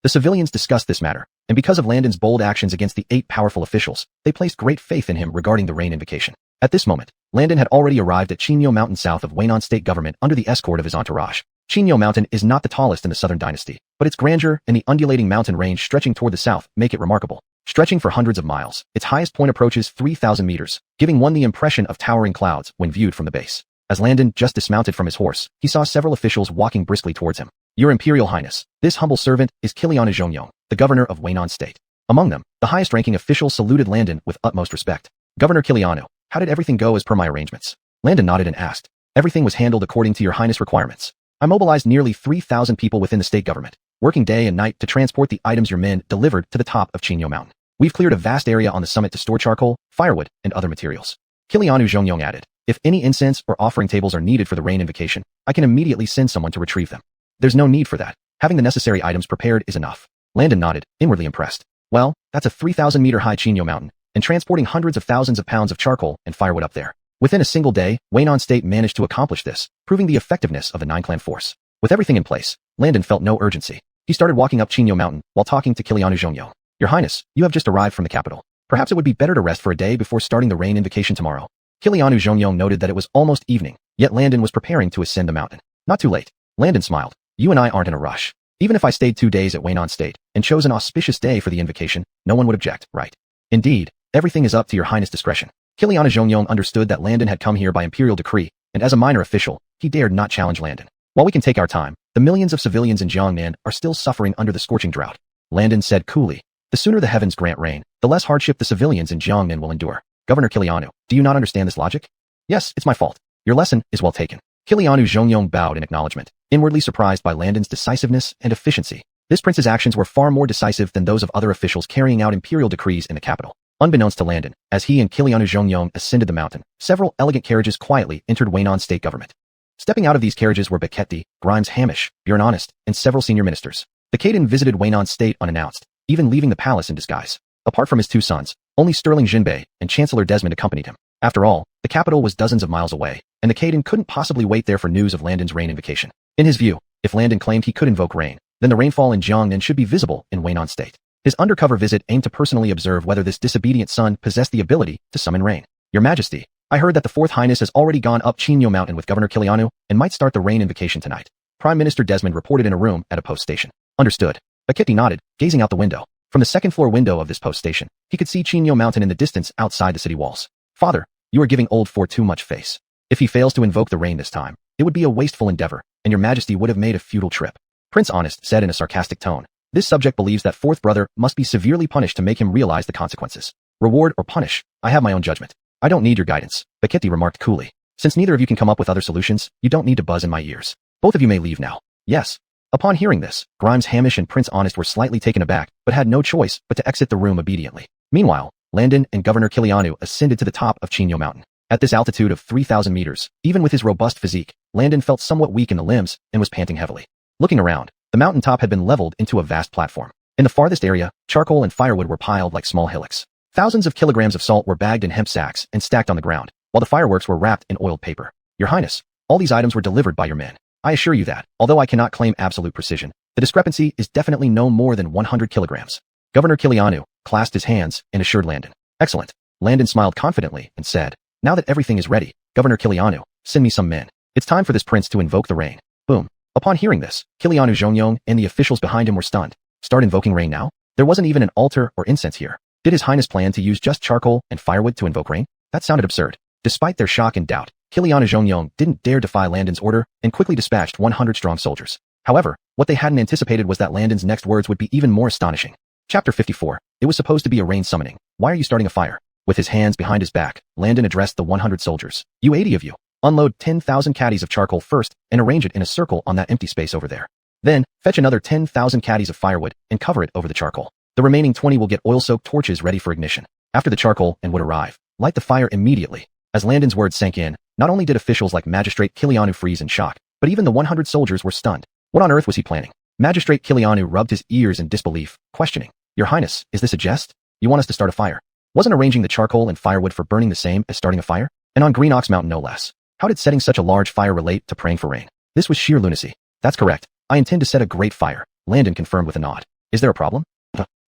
The civilians discussed this matter, and because of Landon's bold actions against the 8 powerful officials, they placed great faith in him regarding the rain invocation. At this moment, Landon had already arrived at Qinyo Mountain south of Waynon State government under the escort of his entourage. Qinyo Mountain is not the tallest in the Southern Dynasty, but its grandeur and the undulating mountain range stretching toward the south make it remarkable. Stretching for hundreds of miles, its highest point approaches 3,000 meters, giving one the impression of towering clouds when viewed from the base. As Landon just dismounted from his horse, he saw several officials walking briskly towards him. Your Imperial Highness, this humble servant is Kiliana Zhongyong, the governor of Waynon State. Among them, the highest-ranking official saluted Landon with utmost respect. Governor Kiliano, How did everything go as per my arrangements? Landon nodded and asked. Everything was handled according to your highness requirements. I mobilized nearly 3,000 people within the state government, working day and night to transport the items your men delivered to the top of Qinyo Mountain. We've cleared a vast area on the summit to store charcoal, firewood, and other materials. Kilianu Zhongyong added, if any incense or offering tables are needed for the rain invocation, I can immediately send someone to retrieve them. There's no need for that. Having the necessary items prepared is enough. Landon nodded, inwardly impressed. Well, that's a 3,000-meter-high Qinyo Mountain, and transporting hundreds of thousands of pounds of charcoal and firewood up there. Within a single day, Weinan State managed to accomplish this, proving the effectiveness of the nine-clan force. With everything in place, Landon felt no urgency. He started walking up Qinyo Mountain while talking to Kilianu Zhongyong. Your Highness, you have just arrived from the capital. Perhaps it would be better to rest for a day before starting the rain invocation tomorrow. Kilianu Zhongyong noted that it was almost evening, yet Landon was preparing to ascend the mountain. Not too late. Landon smiled. You and I aren't in a rush. Even if I stayed 2 days at Weinan State and chose an auspicious day for the invocation, no one would object, right? Indeed, everything is up to your Highness' discretion. Kilianu Zhongyong understood that Landon had come here by imperial decree, and as a minor official, he dared not challenge Landon. While we can take our time, the millions of civilians in Jiangnan are still suffering under the scorching drought. Landon said coolly. The sooner the heavens grant rain, the less hardship the civilians in Jiangnan will endure. Governor Kilianu, do you not understand this logic? Yes, it's my fault. Your lesson is well taken. Kilianu Zhongyong bowed in acknowledgement, inwardly surprised by Landon's decisiveness and efficiency. This prince's actions were far more decisive than those of other officials carrying out imperial decrees in the capital. Unbeknownst to Landon, as he and Kilianu Zhongyong ascended the mountain, several elegant carriages quietly entered Weinan state government. Stepping out of these carriages were Baketti, Grimes Hamish, Bjorn Honest, and several senior ministers. The Caden visited Weinan state unannounced, even leaving the palace in disguise. Apart from his 2 sons, only Sterling Jinbei and Chancellor Desmond accompanied him. After all, the capital was dozens of miles away, and the Caden couldn't possibly wait there for news of Landon's rain invocation. In his view, if Landon claimed he could invoke rain, then the rainfall in Jiangnan should be visible in Weinan state. His undercover visit aimed to personally observe whether this disobedient son possessed the ability to summon rain. Your Majesty, I heard that the 4th Highness has already gone up Qinyo Mountain with Governor Kilianu and might start the rain invocation tonight. Prime Minister Desmond reported in a room at a post station. Understood. Baketti nodded, gazing out the window. From the second-floor window of this post station, he could see Qinyo Mountain in the distance outside the city walls. Father, you are giving old Fort too much face. If he fails to invoke the rain this time, it would be a wasteful endeavor, and your Majesty would have made a futile trip. Prince Honest said in a sarcastic tone. This subject believes that 4th brother must be severely punished to make him realize the consequences. Reward or punish, I have my own judgment. I don't need your guidance, Baketti remarked coolly. Since neither of you can come up with other solutions, you don't need to buzz in my ears. Both of you may leave now. Yes. Upon hearing this, Grimes Hamish and Prince Honest were slightly taken aback, but had no choice but to exit the room obediently. Meanwhile, Landon and Governor Kilianu ascended to the top of Qinyo Mountain. At this altitude of 3,000 meters, even with his robust physique, Landon felt somewhat weak in the limbs and was panting heavily. Looking around, the mountaintop had been leveled into a vast platform. In the farthest area, charcoal and firewood were piled like small hillocks. Thousands of kilograms of salt were bagged in hemp sacks and stacked on the ground, while the fireworks were wrapped in oiled paper. Your Highness, all these items were delivered by your men. I assure you that, although I cannot claim absolute precision, the discrepancy is definitely no more than 100 kilograms. Governor Kilianu clasped his hands and assured Landon. Excellent. Landon smiled confidently and said, now that everything is ready, Governor Kilianu, send me some men. It's time for this prince to invoke the rain. Boom. Upon hearing this, Kilianu Zhongyong and the officials behind him were stunned. Start invoking rain now? There wasn't even an altar or incense here. Did His Highness plan to use just charcoal and firewood to invoke rain? That sounded absurd. Despite their shock and doubt, Kilianu Zhongyong didn't dare defy Landon's order and quickly dispatched 100 strong soldiers. However, what they hadn't anticipated was that Landon's next words would be even more astonishing. Chapter 54. It was supposed to be a rain summoning. Why are you starting a fire? With his hands behind his back, Landon addressed the 100 soldiers. You 80 of you. Unload 10,000 caddies of charcoal first and arrange it in a circle on that empty space over there. Then, fetch another 10,000 caddies of firewood and cover it over the charcoal. The remaining 20 will get oil-soaked torches ready for ignition. After the charcoal and wood arrive, light the fire immediately. As Landon's words sank in, not only did officials like Magistrate Kilianu freeze in shock, but even the 100 soldiers were stunned. What on earth was he planning? Magistrate Kilianu rubbed his ears in disbelief, questioning. Your Highness, is this a jest? You want us to start a fire? Wasn't arranging the charcoal and firewood for burning the same as starting a fire? And on Green Ox Mountain no less. How did setting such a large fire relate to praying for rain? This was sheer lunacy. That's correct. I intend to set a great fire, Landon confirmed with a nod. Is there a problem?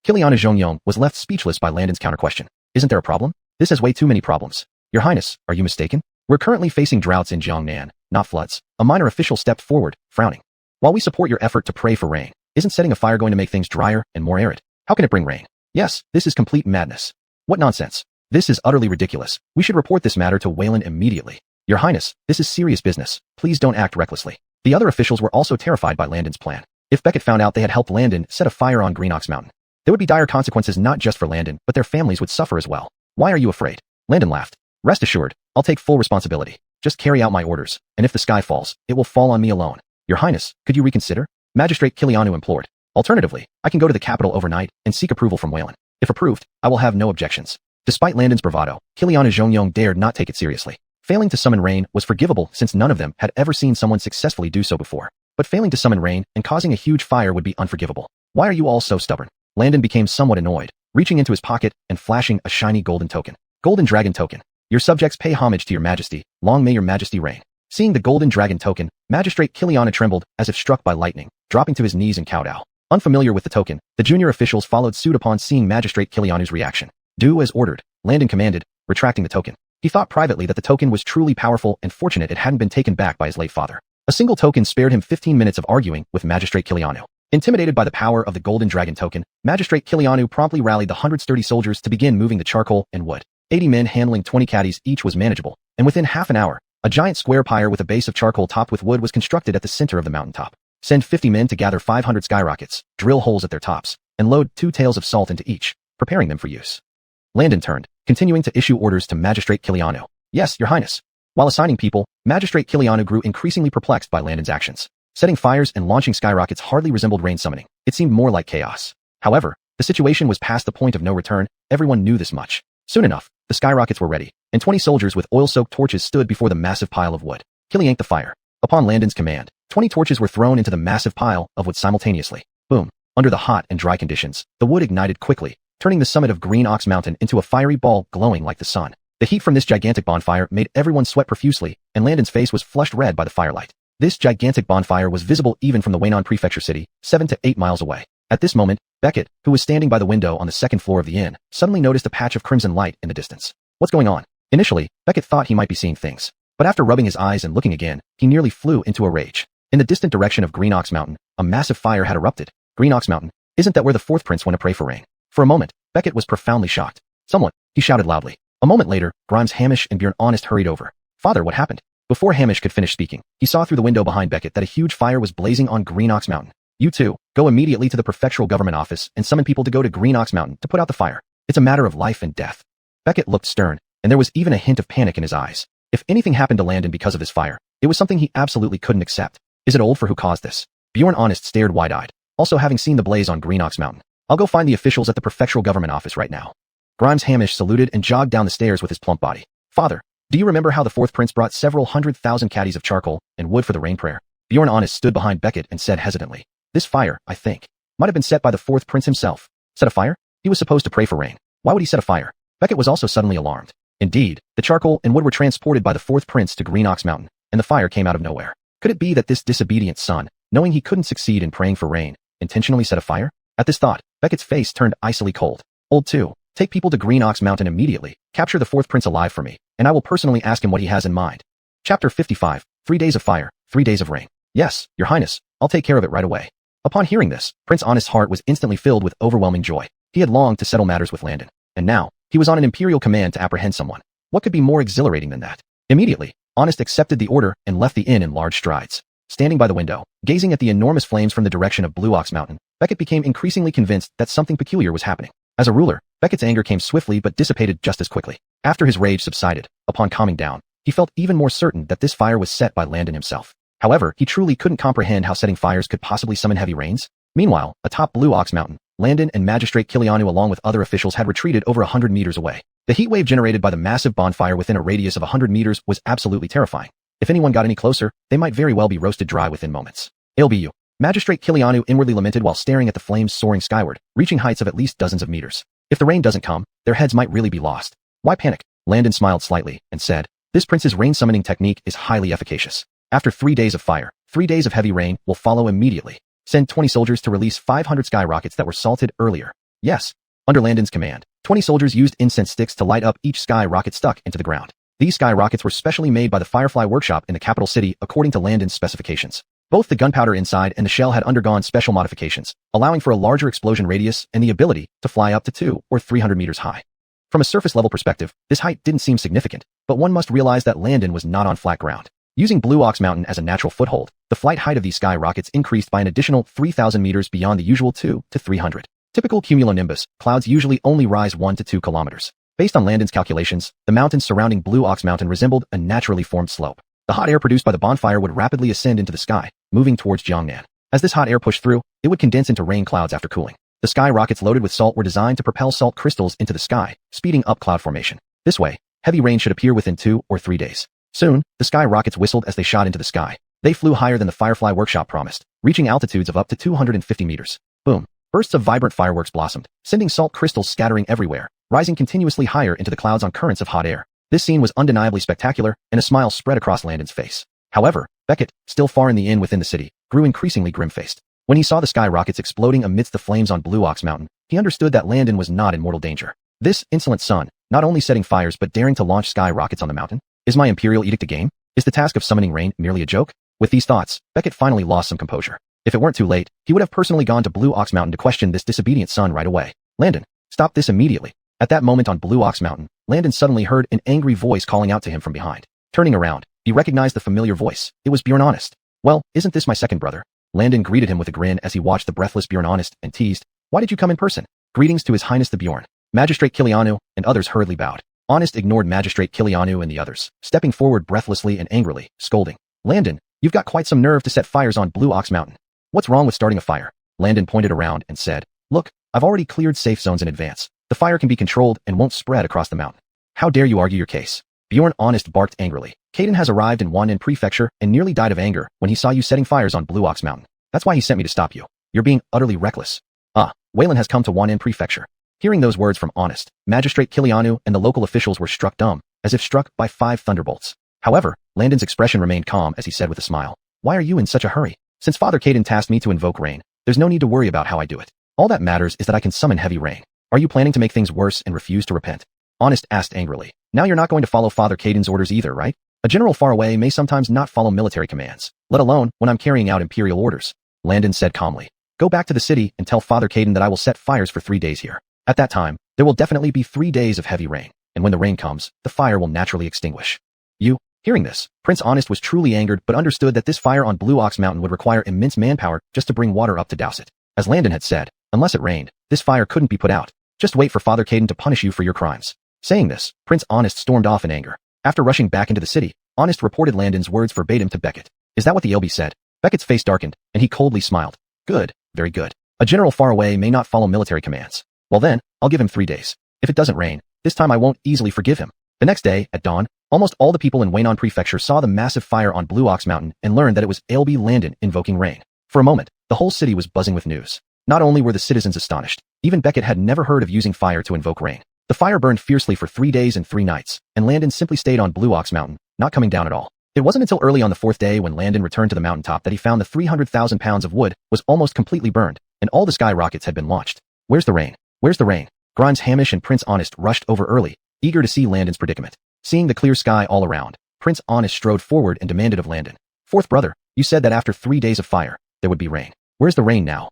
Kilianu Zhongyong was left speechless by Landon's counter-question. Isn't there a problem? This has way too many problems. Your Highness, are you mistaken? We're currently facing droughts in Jiangnan, not floods. A minor official stepped forward, frowning. While we support your effort to pray for rain, isn't setting a fire going to make things drier and more arid? How can it bring rain? Yes, this is complete madness. What nonsense. This is utterly ridiculous. We should report this matter to Wayland immediately. Your Highness, this is serious business. Please don't act recklessly. The other officials were also terrified by Landon's plan. If Beckett found out they had helped Landon set a fire on Green Ox Mountain, there would be dire consequences not just for Landon, but their families would suffer as well. Why are you afraid? Landon laughed. Rest assured, I'll take full responsibility. Just carry out my orders, and if the sky falls, it will fall on me alone. Your Highness, could you reconsider? Magistrate Kilianu implored. Alternatively, I can go to the capital overnight and seek approval from Wayland. If approved, I will have no objections. Despite Landon's bravado, Kilianu Zhongyong dared not take it seriously. Failing to summon rain was forgivable since none of them had ever seen someone successfully do so before. But failing to summon rain and causing a huge fire would be unforgivable. Why are you all so stubborn? Landon became somewhat annoyed, reaching into his pocket and flashing a shiny golden token. Golden Dragon Token. Your subjects pay homage to your majesty. Long may your majesty reign. Seeing the golden dragon token, Magistrate Kiliana trembled as if struck by lightning, dropping to his knees in kowtow. Unfamiliar with the token, the junior officials followed suit upon seeing Magistrate Kilianu's reaction. Do as ordered, Landon commanded, retracting the token. He thought privately that the token was truly powerful and fortunate it hadn't been taken back by his late father. A single token spared him 15 minutes of arguing with Magistrate Kilianu. Intimidated by the power of the golden dragon token, Magistrate Kilianu promptly rallied the 100 sturdy soldiers to begin moving the charcoal and wood. 80 men handling 20 caddies each was manageable, and within half an hour, a giant square pyre with a base of charcoal topped with wood was constructed at the center of the mountaintop. Send 50 men to gather 500 skyrockets, drill holes at their tops, and load 2 tails of salt into each, preparing them for use. Landon turned, continuing to issue orders to Magistrate Kilianu. Yes, Your Highness. While assigning people, Magistrate Kilianu grew increasingly perplexed by Landon's actions. Setting fires and launching skyrockets hardly resembled rain summoning. It seemed more like chaos. However, the situation was past the point of no return. Everyone knew this much. Soon enough, the skyrockets were ready, and 20 soldiers with oil-soaked torches stood before the massive pile of wood. Kilianked the fire. Upon Landon's command, 20 torches were thrown into the massive pile of wood simultaneously. Boom. Under the hot and dry conditions, the wood ignited quickly, turning the summit of Green Ox Mountain into a fiery ball glowing like the sun. The heat from this gigantic bonfire made everyone sweat profusely, and Landon's face was flushed red by the firelight. This gigantic bonfire was visible even from the Waynon Prefecture city, 7 to 8 miles away. At this moment, Beckett, who was standing by the window on the second floor of the inn, suddenly noticed a patch of crimson light in the distance. What's going on? Initially, Beckett thought he might be seeing things, but after rubbing his eyes and looking again, he nearly flew into a rage. In the distant direction of Green Ox Mountain, a massive fire had erupted. Green Ox Mountain, isn't that where the fourth prince went to pray for rain? For a moment, Beckett was profoundly shocked. Someone, he shouted loudly. A moment later, Grimes Hamish and Bjorn Honest hurried over. Father, what happened? Before Hamish could finish speaking, he saw through the window behind Beckett that a huge fire was blazing on Green Ox Mountain. You two, go immediately to the prefectural government office and summon people to go to Green Ox Mountain to put out the fire. It's a matter of life and death. Beckett looked stern, and there was even a hint of panic in his eyes. If anything happened to Landon because of this fire, it was something he absolutely couldn't accept. Is it old for who caused this? Bjorn Honest stared wide-eyed, also having seen the blaze on Green Ox Mountain. I'll go find the officials at the prefectural government office right now. Grimes Hamish saluted and jogged down the stairs with his plump body. Father, do you remember how the fourth prince brought several 100,000 caddies of charcoal and wood for the rain prayer? Bjorn Honest stood behind Beckett and said hesitantly. This fire, I think, might have been set by the fourth prince himself. Set a fire? He was supposed to pray for rain. Why would he set a fire? Beckett was also suddenly alarmed. Indeed, the charcoal and wood were transported by the fourth prince to Green Ox Mountain, and the fire came out of nowhere. Could it be that this disobedient son, knowing he couldn't succeed in praying for rain, intentionally set a fire? At this thought, Beckett's face turned icily cold. Old 2, take people to Green Ox Mountain immediately, capture the fourth prince alive for me, and I will personally ask him what he has in mind. Chapter 55, 3 days of fire, 3 days of rain. Yes, Your Highness, I'll take care of it right away. Upon hearing this, Prince Honest's heart was instantly filled with overwhelming joy. He had longed to settle matters with Landon, and now, he was on an imperial command to apprehend someone. What could be more exhilarating than that? Immediately, Honest accepted the order and left the inn in large strides. Standing by the window, gazing at the enormous flames from the direction of Blue Ox Mountain, Beckett became increasingly convinced that something peculiar was happening. As a ruler, Beckett's anger came swiftly but dissipated just as quickly. After his rage subsided, upon calming down, he felt even more certain that this fire was set by Landon himself. However, he truly couldn't comprehend how setting fires could possibly summon heavy rains. Meanwhile, atop Blue Ox Mountain, Landon and Magistrate Kilianu along with other officials had retreated over 100 meters away. The heat wave generated by the massive bonfire within a radius of 100 meters was absolutely terrifying. If anyone got any closer, they might very well be roasted dry within moments. LBU. Magistrate Kilianu inwardly lamented while staring at the flames soaring skyward, reaching heights of at least dozens of meters. If the rain doesn't come, their heads might really be lost. Why panic? Landon smiled slightly and said, this prince's rain summoning technique is highly efficacious. After 3 days of fire, 3 days of heavy rain will follow immediately. Send 20 soldiers to release 500 skyrockets that were salted earlier. Yes. Under Landon's command, 20 soldiers used incense sticks to light up each sky rocket stuck into the ground. These sky rockets were specially made by the Firefly workshop in the capital city according to Landon's specifications. Both the gunpowder inside and the shell had undergone special modifications, allowing for a larger explosion radius and the ability to fly up to 200 or 300 meters high. From a surface level perspective, this height didn't seem significant, but one must realize that Landon was not on flat ground. Using Blue Ox Mountain as a natural foothold, the flight height of these sky rockets increased by an additional 3,000 meters beyond the usual 200 to 300. Typical cumulonimbus clouds usually only rise 1 to 2 kilometers. Based on Landon's calculations, the mountains surrounding Blue Ox Mountain resembled a naturally formed slope. The hot air produced by the bonfire would rapidly ascend into the sky, moving towards Jiangnan. As this hot air pushed through, it would condense into rain clouds after cooling. The sky rockets loaded with salt were designed to propel salt crystals into the sky, speeding up cloud formation. This way, heavy rain should appear within 2 or 3 days. Soon, the sky rockets whistled as they shot into the sky. They flew higher than the Firefly workshop promised, reaching altitudes of up to 250 meters. Boom. Bursts of vibrant fireworks blossomed, sending salt crystals scattering everywhere, rising continuously higher into the clouds on currents of hot air. This scene was undeniably spectacular, and a smile spread across Landon's face. However, Beckett, still far in the inn within the city, grew increasingly grim-faced. When he saw the sky rockets exploding amidst the flames on Blue Ox Mountain, he understood that Landon was not in mortal danger. This insolent son, not only setting fires but daring to launch sky rockets on the mountain? Is my imperial edict a game? Is the task of summoning rain merely a joke? With these thoughts, Beckett finally lost some composure. If it weren't too late, he would have personally gone to Blue Ox Mountain to question this disobedient son right away. Landon, stop this immediately. At that moment on Blue Ox Mountain, Landon suddenly heard an angry voice calling out to him from behind. Turning around, he recognized the familiar voice. It was Bjorn Honest. Well, isn't this my second brother? Landon greeted him with a grin as he watched the breathless Bjorn Honest and teased, why did you come in person? Greetings to His Highness the Bjorn. Magistrate Kilianu and others hurriedly bowed. Honest ignored Magistrate Kilianu and the others, stepping forward breathlessly and angrily, scolding. Landon, you've got quite some nerve to set fires on Blue Ox Mountain. What's wrong with starting a fire? Landon pointed around and said, look, I've already cleared safe zones in advance. The fire can be controlled and won't spread across the mountain. How dare you argue your case? Bjorn Honest barked angrily. Caden has arrived in Wannan Prefecture and nearly died of anger when he saw you setting fires on Blue Ox Mountain. That's why he sent me to stop you. You're being utterly reckless. Waylon has come to Wannan Prefecture. Hearing those words from Honest, Magistrate Kilianu and the local officials were struck dumb, as if struck by 5 thunderbolts. However, Landon's expression remained calm as he said with a smile, why are you in such a hurry? Since Father Caden tasked me to invoke rain, there's no need to worry about how I do it. All that matters is that I can summon heavy rain. Are you planning to make things worse and refuse to repent? Honest asked angrily. Now you're not going to follow Father Caden's orders either, right? A general far away may sometimes not follow military commands, let alone when I'm carrying out imperial orders. Landon said calmly. Go back to the city and tell Father Caden that I will set fires for 3 days here. At that time, there will definitely be 3 days of heavy rain, and when the rain comes, the fire will naturally extinguish. Hearing this, Prince Honest was truly angered but understood that this fire on Blue Ox Mountain would require immense manpower just to bring water up to douse it. As Landon had said, unless it rained, this fire couldn't be put out. Just wait for Father Caden to punish you for your crimes. Saying this, Prince Honest stormed off in anger. After rushing back into the city, Honest reported Landon's words verbatim to Beckett. Is that what the LB said? Beckett's face darkened, and he coldly smiled. Good, very good. A general far away may not follow military commands. Well then, I'll give him 3 days. If it doesn't rain, this time I won't easily forgive him. The next day, at dawn, almost all the people in Wainan Prefecture saw the massive fire on Blue Ox Mountain and learned that it was LB Landon invoking rain. For a moment, the whole city was buzzing with news. Not only were the citizens astonished, even Beckett had never heard of using fire to invoke rain. The fire burned fiercely for 3 days and 3 nights, and Landon simply stayed on Blue Ox Mountain, not coming down at all. It wasn't until early on the 4th day when Landon returned to the mountaintop that he found the 300,000 pounds of wood was almost completely burned, and all the sky rockets had been launched. Where's the rain? Where's the rain? Grimes Hamish and Prince Honest rushed over early, eager to see Landon's predicament. Seeing the clear sky all around, Prince Honest strode forward and demanded of Landon, Fourth brother, you said that after 3 days of fire, there would be rain. Where's the rain now?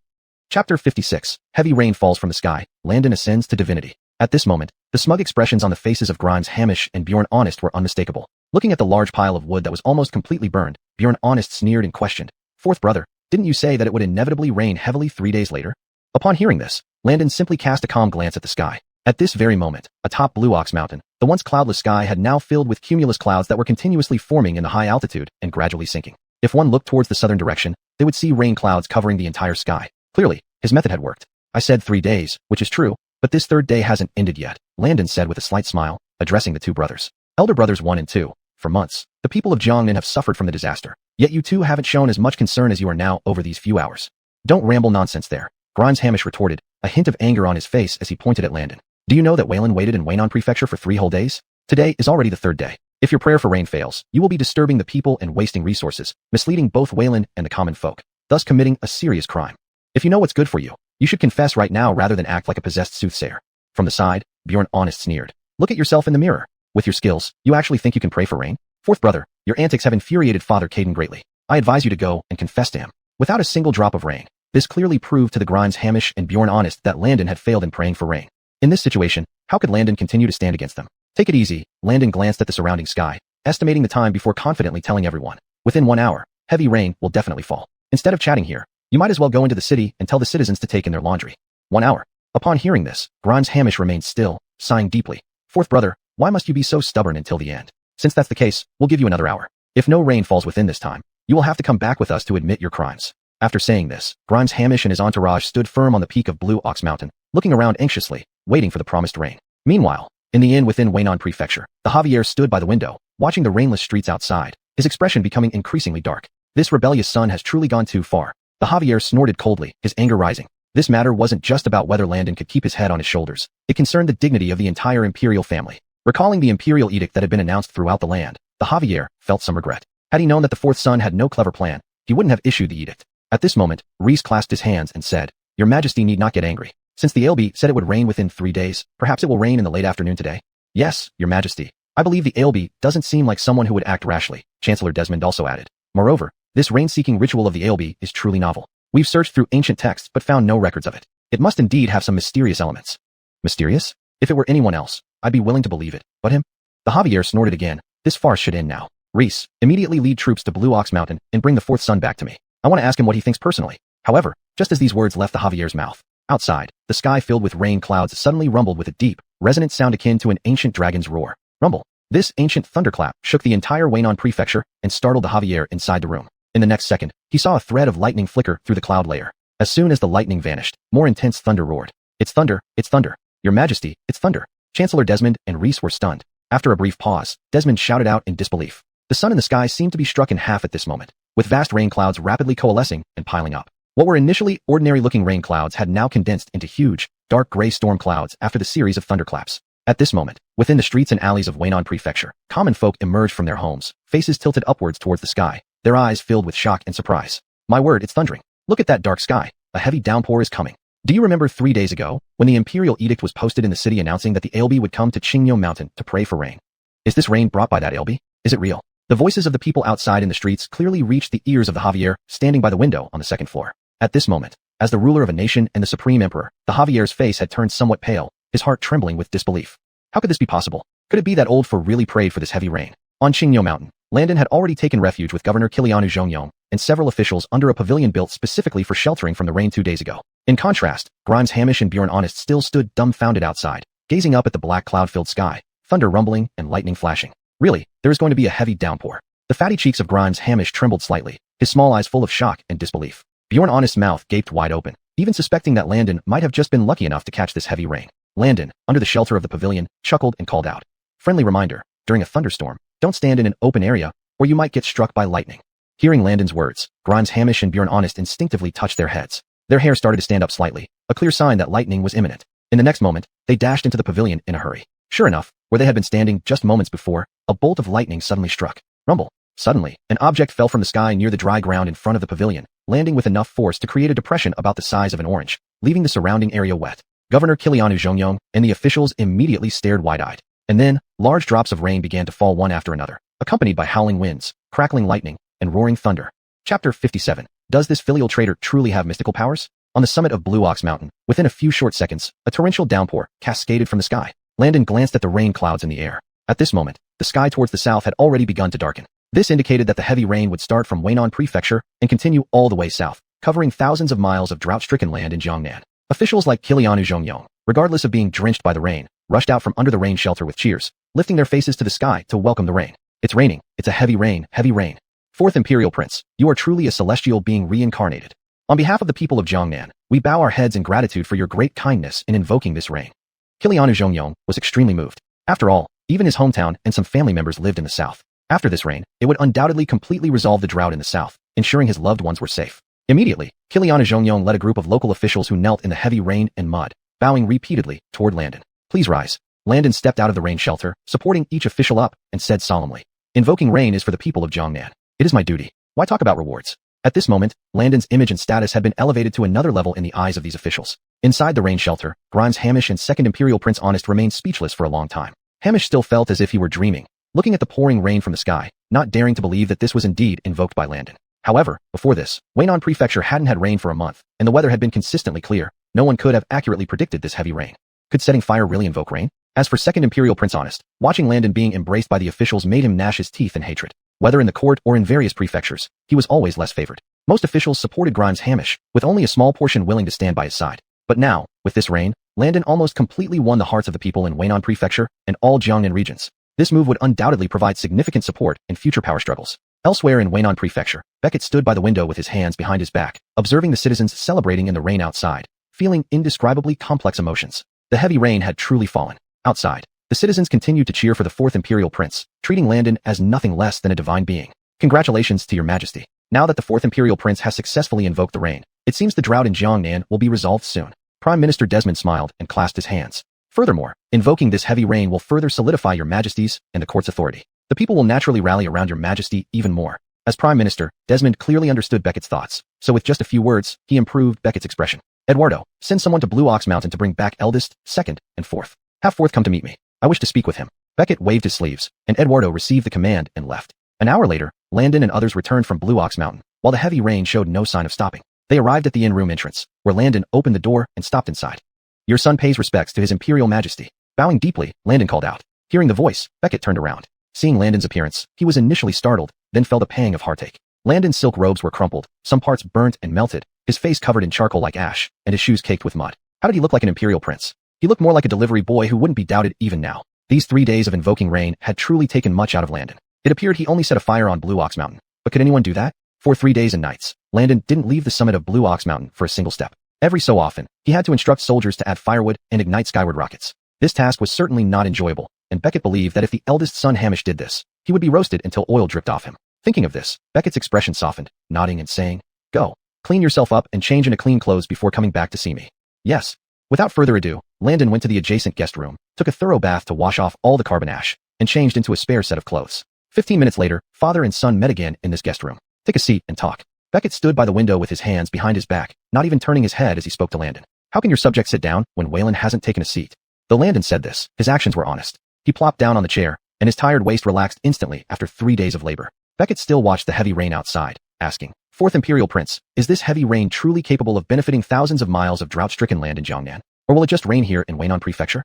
Chapter 56. Heavy rain falls from the sky. Landon ascends to divinity. At this moment, the smug expressions on the faces of Grimes Hamish and Bjorn Honest were unmistakable. Looking at the large pile of wood that was almost completely burned, Bjorn Honest sneered and questioned, Fourth brother, didn't you say that it would inevitably rain heavily 3 days later? Upon hearing this, Landon simply cast a calm glance at the sky. At this very moment, atop Blue Ox Mountain, the once cloudless sky had now filled with cumulus clouds that were continuously forming in the high altitude and gradually sinking. If one looked towards the southern direction, they would see rain clouds covering the entire sky. Clearly, his method had worked. I said 3 days, which is true, but this 3rd day hasn't ended yet, Landon said with a slight smile, addressing the 2 brothers. Elder brothers 1 and 2. For months, the people of Jiangnan have suffered from the disaster, yet you two haven't shown as much concern as you are now over these few hours. Don't ramble nonsense there, Grimes Hamish retorted, a hint of anger on his face as he pointed at Landon. Do you know that Waylon waited in Wainan Prefecture for 3 whole days? Today is already the 3rd day. If your prayer for rain fails, you will be disturbing the people and wasting resources, misleading both Waylon and the common folk, thus committing a serious crime. If you know what's good for you, you should confess right now rather than act like a possessed soothsayer. From the side, Bjorn Honest sneered. Look at yourself in the mirror. With your skills, you actually think you can pray for rain? Fourth brother, your antics have infuriated Father Caden greatly. I advise you to go and confess to him. Without a single drop of rain, this clearly proved to the Grimes Hamish and Bjorn Honest that Landon had failed in praying for rain. In this situation, how could Landon continue to stand against them? Take it easy, Landon glanced at the surrounding sky, estimating the time before confidently telling everyone. Within 1 hour, heavy rain will definitely fall. Instead of chatting here, you might as well go into the city and tell the citizens to take in their laundry. 1 hour. Upon hearing this, Grimes Hamish remained still, sighing deeply. Fourth brother, why must you be so stubborn until the end? Since that's the case, we'll give you another hour. If no rain falls within this time, you will have to come back with us to admit your crimes. After saying this, Grimes Hamish and his entourage stood firm on the peak of Blue Ox Mountain, looking around anxiously, waiting for the promised rain. Meanwhile, in the inn within Waynon Prefecture, the Javier stood by the window, watching the rainless streets outside, his expression becoming increasingly dark. This rebellious son has truly gone too far. The Javier snorted coldly, his anger rising. This matter wasn't just about whether Landon could keep his head on his shoulders. It concerned the dignity of the entire imperial family. Recalling the imperial edict that had been announced throughout the land, the Javier felt some regret. Had he known that the fourth son had no clever plan, he wouldn't have issued the edict. At this moment, Rhys clasped his hands and said, "Your Majesty need not get angry. Since the Ailbe said it would rain within 3 days, perhaps it will rain in the late afternoon today." "Yes, Your Majesty. I believe the Ailbe doesn't seem like someone who would act rashly," Chancellor Desmond also added. "Moreover, this rain-seeking ritual of the Ailbe is truly novel. We've searched through ancient texts but found no records of it. It must indeed have some mysterious elements." "Mysterious? If it were anyone else, I'd be willing to believe it, but him?" The Javier snorted again. "This farce should end now. Rhys, immediately lead troops to Blue Ox Mountain and bring the fourth son back to me. I want to ask him what he thinks personally." However, just as these words left the Javier's mouth, outside, the sky filled with rain clouds suddenly rumbled with a deep, resonant sound akin to an ancient dragon's roar. Rumble. This ancient thunderclap shook the entire Waynon Prefecture and startled the Javier inside the room. In the next second, he saw a thread of lightning flicker through the cloud layer. As soon as the lightning vanished, more intense thunder roared. "It's thunder, it's thunder. Your Majesty, it's thunder." Chancellor Desmond and Rhys were stunned. After a brief pause, Desmond shouted out in disbelief. The sun in the sky seemed to be struck in half at this moment, with vast rain clouds rapidly coalescing and piling up. What were initially ordinary-looking rain clouds had now condensed into huge, dark gray storm clouds after the series of thunderclaps. At this moment, within the streets and alleys of Waynon Prefecture, common folk emerged from their homes, faces tilted upwards towards the sky, their eyes filled with shock and surprise. "My word, it's thundering. Look at that dark sky. A heavy downpour is coming. Do you remember 3 days ago, when the imperial edict was posted in the city announcing that the Ailbe would come to Qingyo Mountain to pray for rain? Is this rain brought by that Ailbe? Is it real?" The voices of the people outside in the streets clearly reached the ears of the Javier, standing by the window on the second floor. At this moment, as the ruler of a nation and the supreme emperor, the Javier's face had turned somewhat pale, his heart trembling with disbelief. How could this be possible? Could it be that old fool really prayed for this heavy rain? On Qingyo Mountain, Landon had already taken refuge with Governor Kilianu Zhongyong and several officials under a pavilion built specifically for sheltering from the rain 2 days ago. In contrast, Grimes Hamish and Bjorn Honest still stood dumbfounded outside, gazing up at the black cloud-filled sky, thunder rumbling and lightning flashing. Really, there is going to be a heavy downpour. The fatty cheeks of Grimes Hamish trembled slightly, his small eyes full of shock and disbelief. Bjorn Honest's mouth gaped wide open, even suspecting that Landon might have just been lucky enough to catch this heavy rain. Landon, under the shelter of the pavilion, chuckled and called out, "Friendly reminder, during a thunderstorm, don't stand in an open area, or you might get struck by lightning." Hearing Landon's words, Grimes Hamish and Bjorn Honest instinctively touched their heads. Their hair started to stand up slightly, a clear sign that lightning was imminent. In the next moment, they dashed into the pavilion in a hurry. Sure enough, where they had been standing just moments before, a bolt of lightning suddenly struck. Rumble. Suddenly, an object fell from the sky near the dry ground in front of the pavilion, landing with enough force to create a depression about the size of an orange, leaving the surrounding area wet. Governor Kilianu Zhongyong and the officials immediately stared wide-eyed. And then, large drops of rain began to fall one after another, accompanied by howling winds, crackling lightning, and roaring thunder. Chapter 57. Does this filial traitor truly have mystical powers? On the summit of Blue Ox Mountain, within a few short seconds, a torrential downpour cascaded from the sky. Landon glanced at the rain clouds in the air. At this moment, the sky towards the south had already begun to darken. This indicated that the heavy rain would start from Waynon Prefecture and continue all the way south, covering thousands of miles of drought-stricken land in Jiangnan. Officials like Kilianu Zhongyong, regardless of being drenched by the rain, rushed out from under the rain shelter with cheers, lifting their faces to the sky to welcome the rain. "It's raining. It's a heavy rain, heavy rain. Fourth Imperial Prince, you are truly a celestial being reincarnated. On behalf of the people of Jiangnan, we bow our heads in gratitude for your great kindness in invoking this rain." Kilianu Zhongyong was extremely moved. After all, even his hometown and some family members lived in the south. After this rain, it would undoubtedly completely resolve the drought in the south, ensuring his loved ones were safe. Immediately, Kilianu Zhongyong led a group of local officials who knelt in the heavy rain and mud, bowing repeatedly toward Landon. "Please rise." Landon stepped out of the rain shelter, supporting each official up, and said solemnly, "Invoking rain is for the people of Jiangnan. It is my duty. Why talk about rewards?" At this moment, Landon's image and status had been elevated to another level in the eyes of these officials. Inside the rain shelter, Grimes Hamish and Second Imperial Prince Honest remained speechless for a long time. Hamish still felt as if he were dreaming, looking at the pouring rain from the sky, not daring to believe that this was indeed invoked by Landon. However, before this, Waynon Prefecture hadn't had rain for a month, and the weather had been consistently clear. No one could have accurately predicted this heavy rain. Could setting fire really invoke rain? As for Second Imperial Prince Honest, watching Landon being embraced by the officials made him gnash his teeth in hatred. Whether in the court or in various prefectures, he was always less favored. Most officials supported Grimes Hamish, with only a small portion willing to stand by his side. But now, with this rain, Landon almost completely won the hearts of the people in Weinan Prefecture and all Jiangnan regions. This move would undoubtedly provide significant support in future power struggles. Elsewhere in Weinan Prefecture, Beckett stood by the window with his hands behind his back, observing the citizens celebrating in the rain outside, feeling indescribably complex emotions. The heavy rain had truly fallen. Outside, the citizens continued to cheer for the fourth imperial prince, treating Landon as nothing less than a divine being. Congratulations to your majesty. Now that the fourth imperial prince has successfully invoked the rain, it seems the drought in Jiangnan will be resolved soon. Prime Minister Desmond smiled and clasped his hands. Furthermore, invoking this heavy rain will further solidify your majesty's and the court's authority. The people will naturally rally around your majesty even more. As Prime Minister, Desmond clearly understood Beckett's thoughts, so with just a few words, he improved Beckett's expression. Eduardo, send someone to Blue Ox Mountain to bring back eldest, second, and fourth. Have fourth come to meet me. I wish to speak with him. Beckett waved his sleeves, and Eduardo received the command and left. An hour later, Landon and others returned from Blue Ox Mountain, while the heavy rain showed no sign of stopping. They arrived at the inn-room entrance, where Landon opened the door and stopped inside. Your son pays respects to his imperial majesty. Bowing deeply, Landon called out. Hearing the voice, Beckett turned around. Seeing Landon's appearance, he was initially startled, then felt a pang of heartache. Landon's silk robes were crumpled, some parts burnt and melted, his face covered in charcoal like ash, and his shoes caked with mud. How did he look like an imperial prince? He looked more like a delivery boy who wouldn't be doubted even now. These 3 days of invoking rain had truly taken much out of Landon. It appeared he only set a fire on Blue Ox Mountain. But could anyone do that? For 3 days and nights, Landon didn't leave the summit of Blue Ox Mountain for a single step. Every so often, he had to instruct soldiers to add firewood and ignite skyward rockets. This task was certainly not enjoyable, and Beckett believed that if the eldest son Hamish did this, he would be roasted until oil dripped off him. Thinking of this, Beckett's expression softened, nodding and saying, Go, clean yourself up and change into clean clothes before coming back to see me. Yes. Without further ado, Landon went to the adjacent guest room, took a thorough bath to wash off all the carbon ash, and changed into a spare set of clothes. 15 minutes later, father and son met again in this guest room. Take a seat and talk. Beckett stood by the window with his hands behind his back, not even turning his head as he spoke to Landon. How can your subject sit down when Wayland hasn't taken a seat? Though Landon said this, his actions were honest. He plopped down on the chair, and his tired waist relaxed instantly after 3 days of labor. Beckett still watched the heavy rain outside, asking, Fourth Imperial Prince, is this heavy rain truly capable of benefiting thousands of miles of drought-stricken land in Jiangnan? Or will it just rain here in Weinan Prefecture?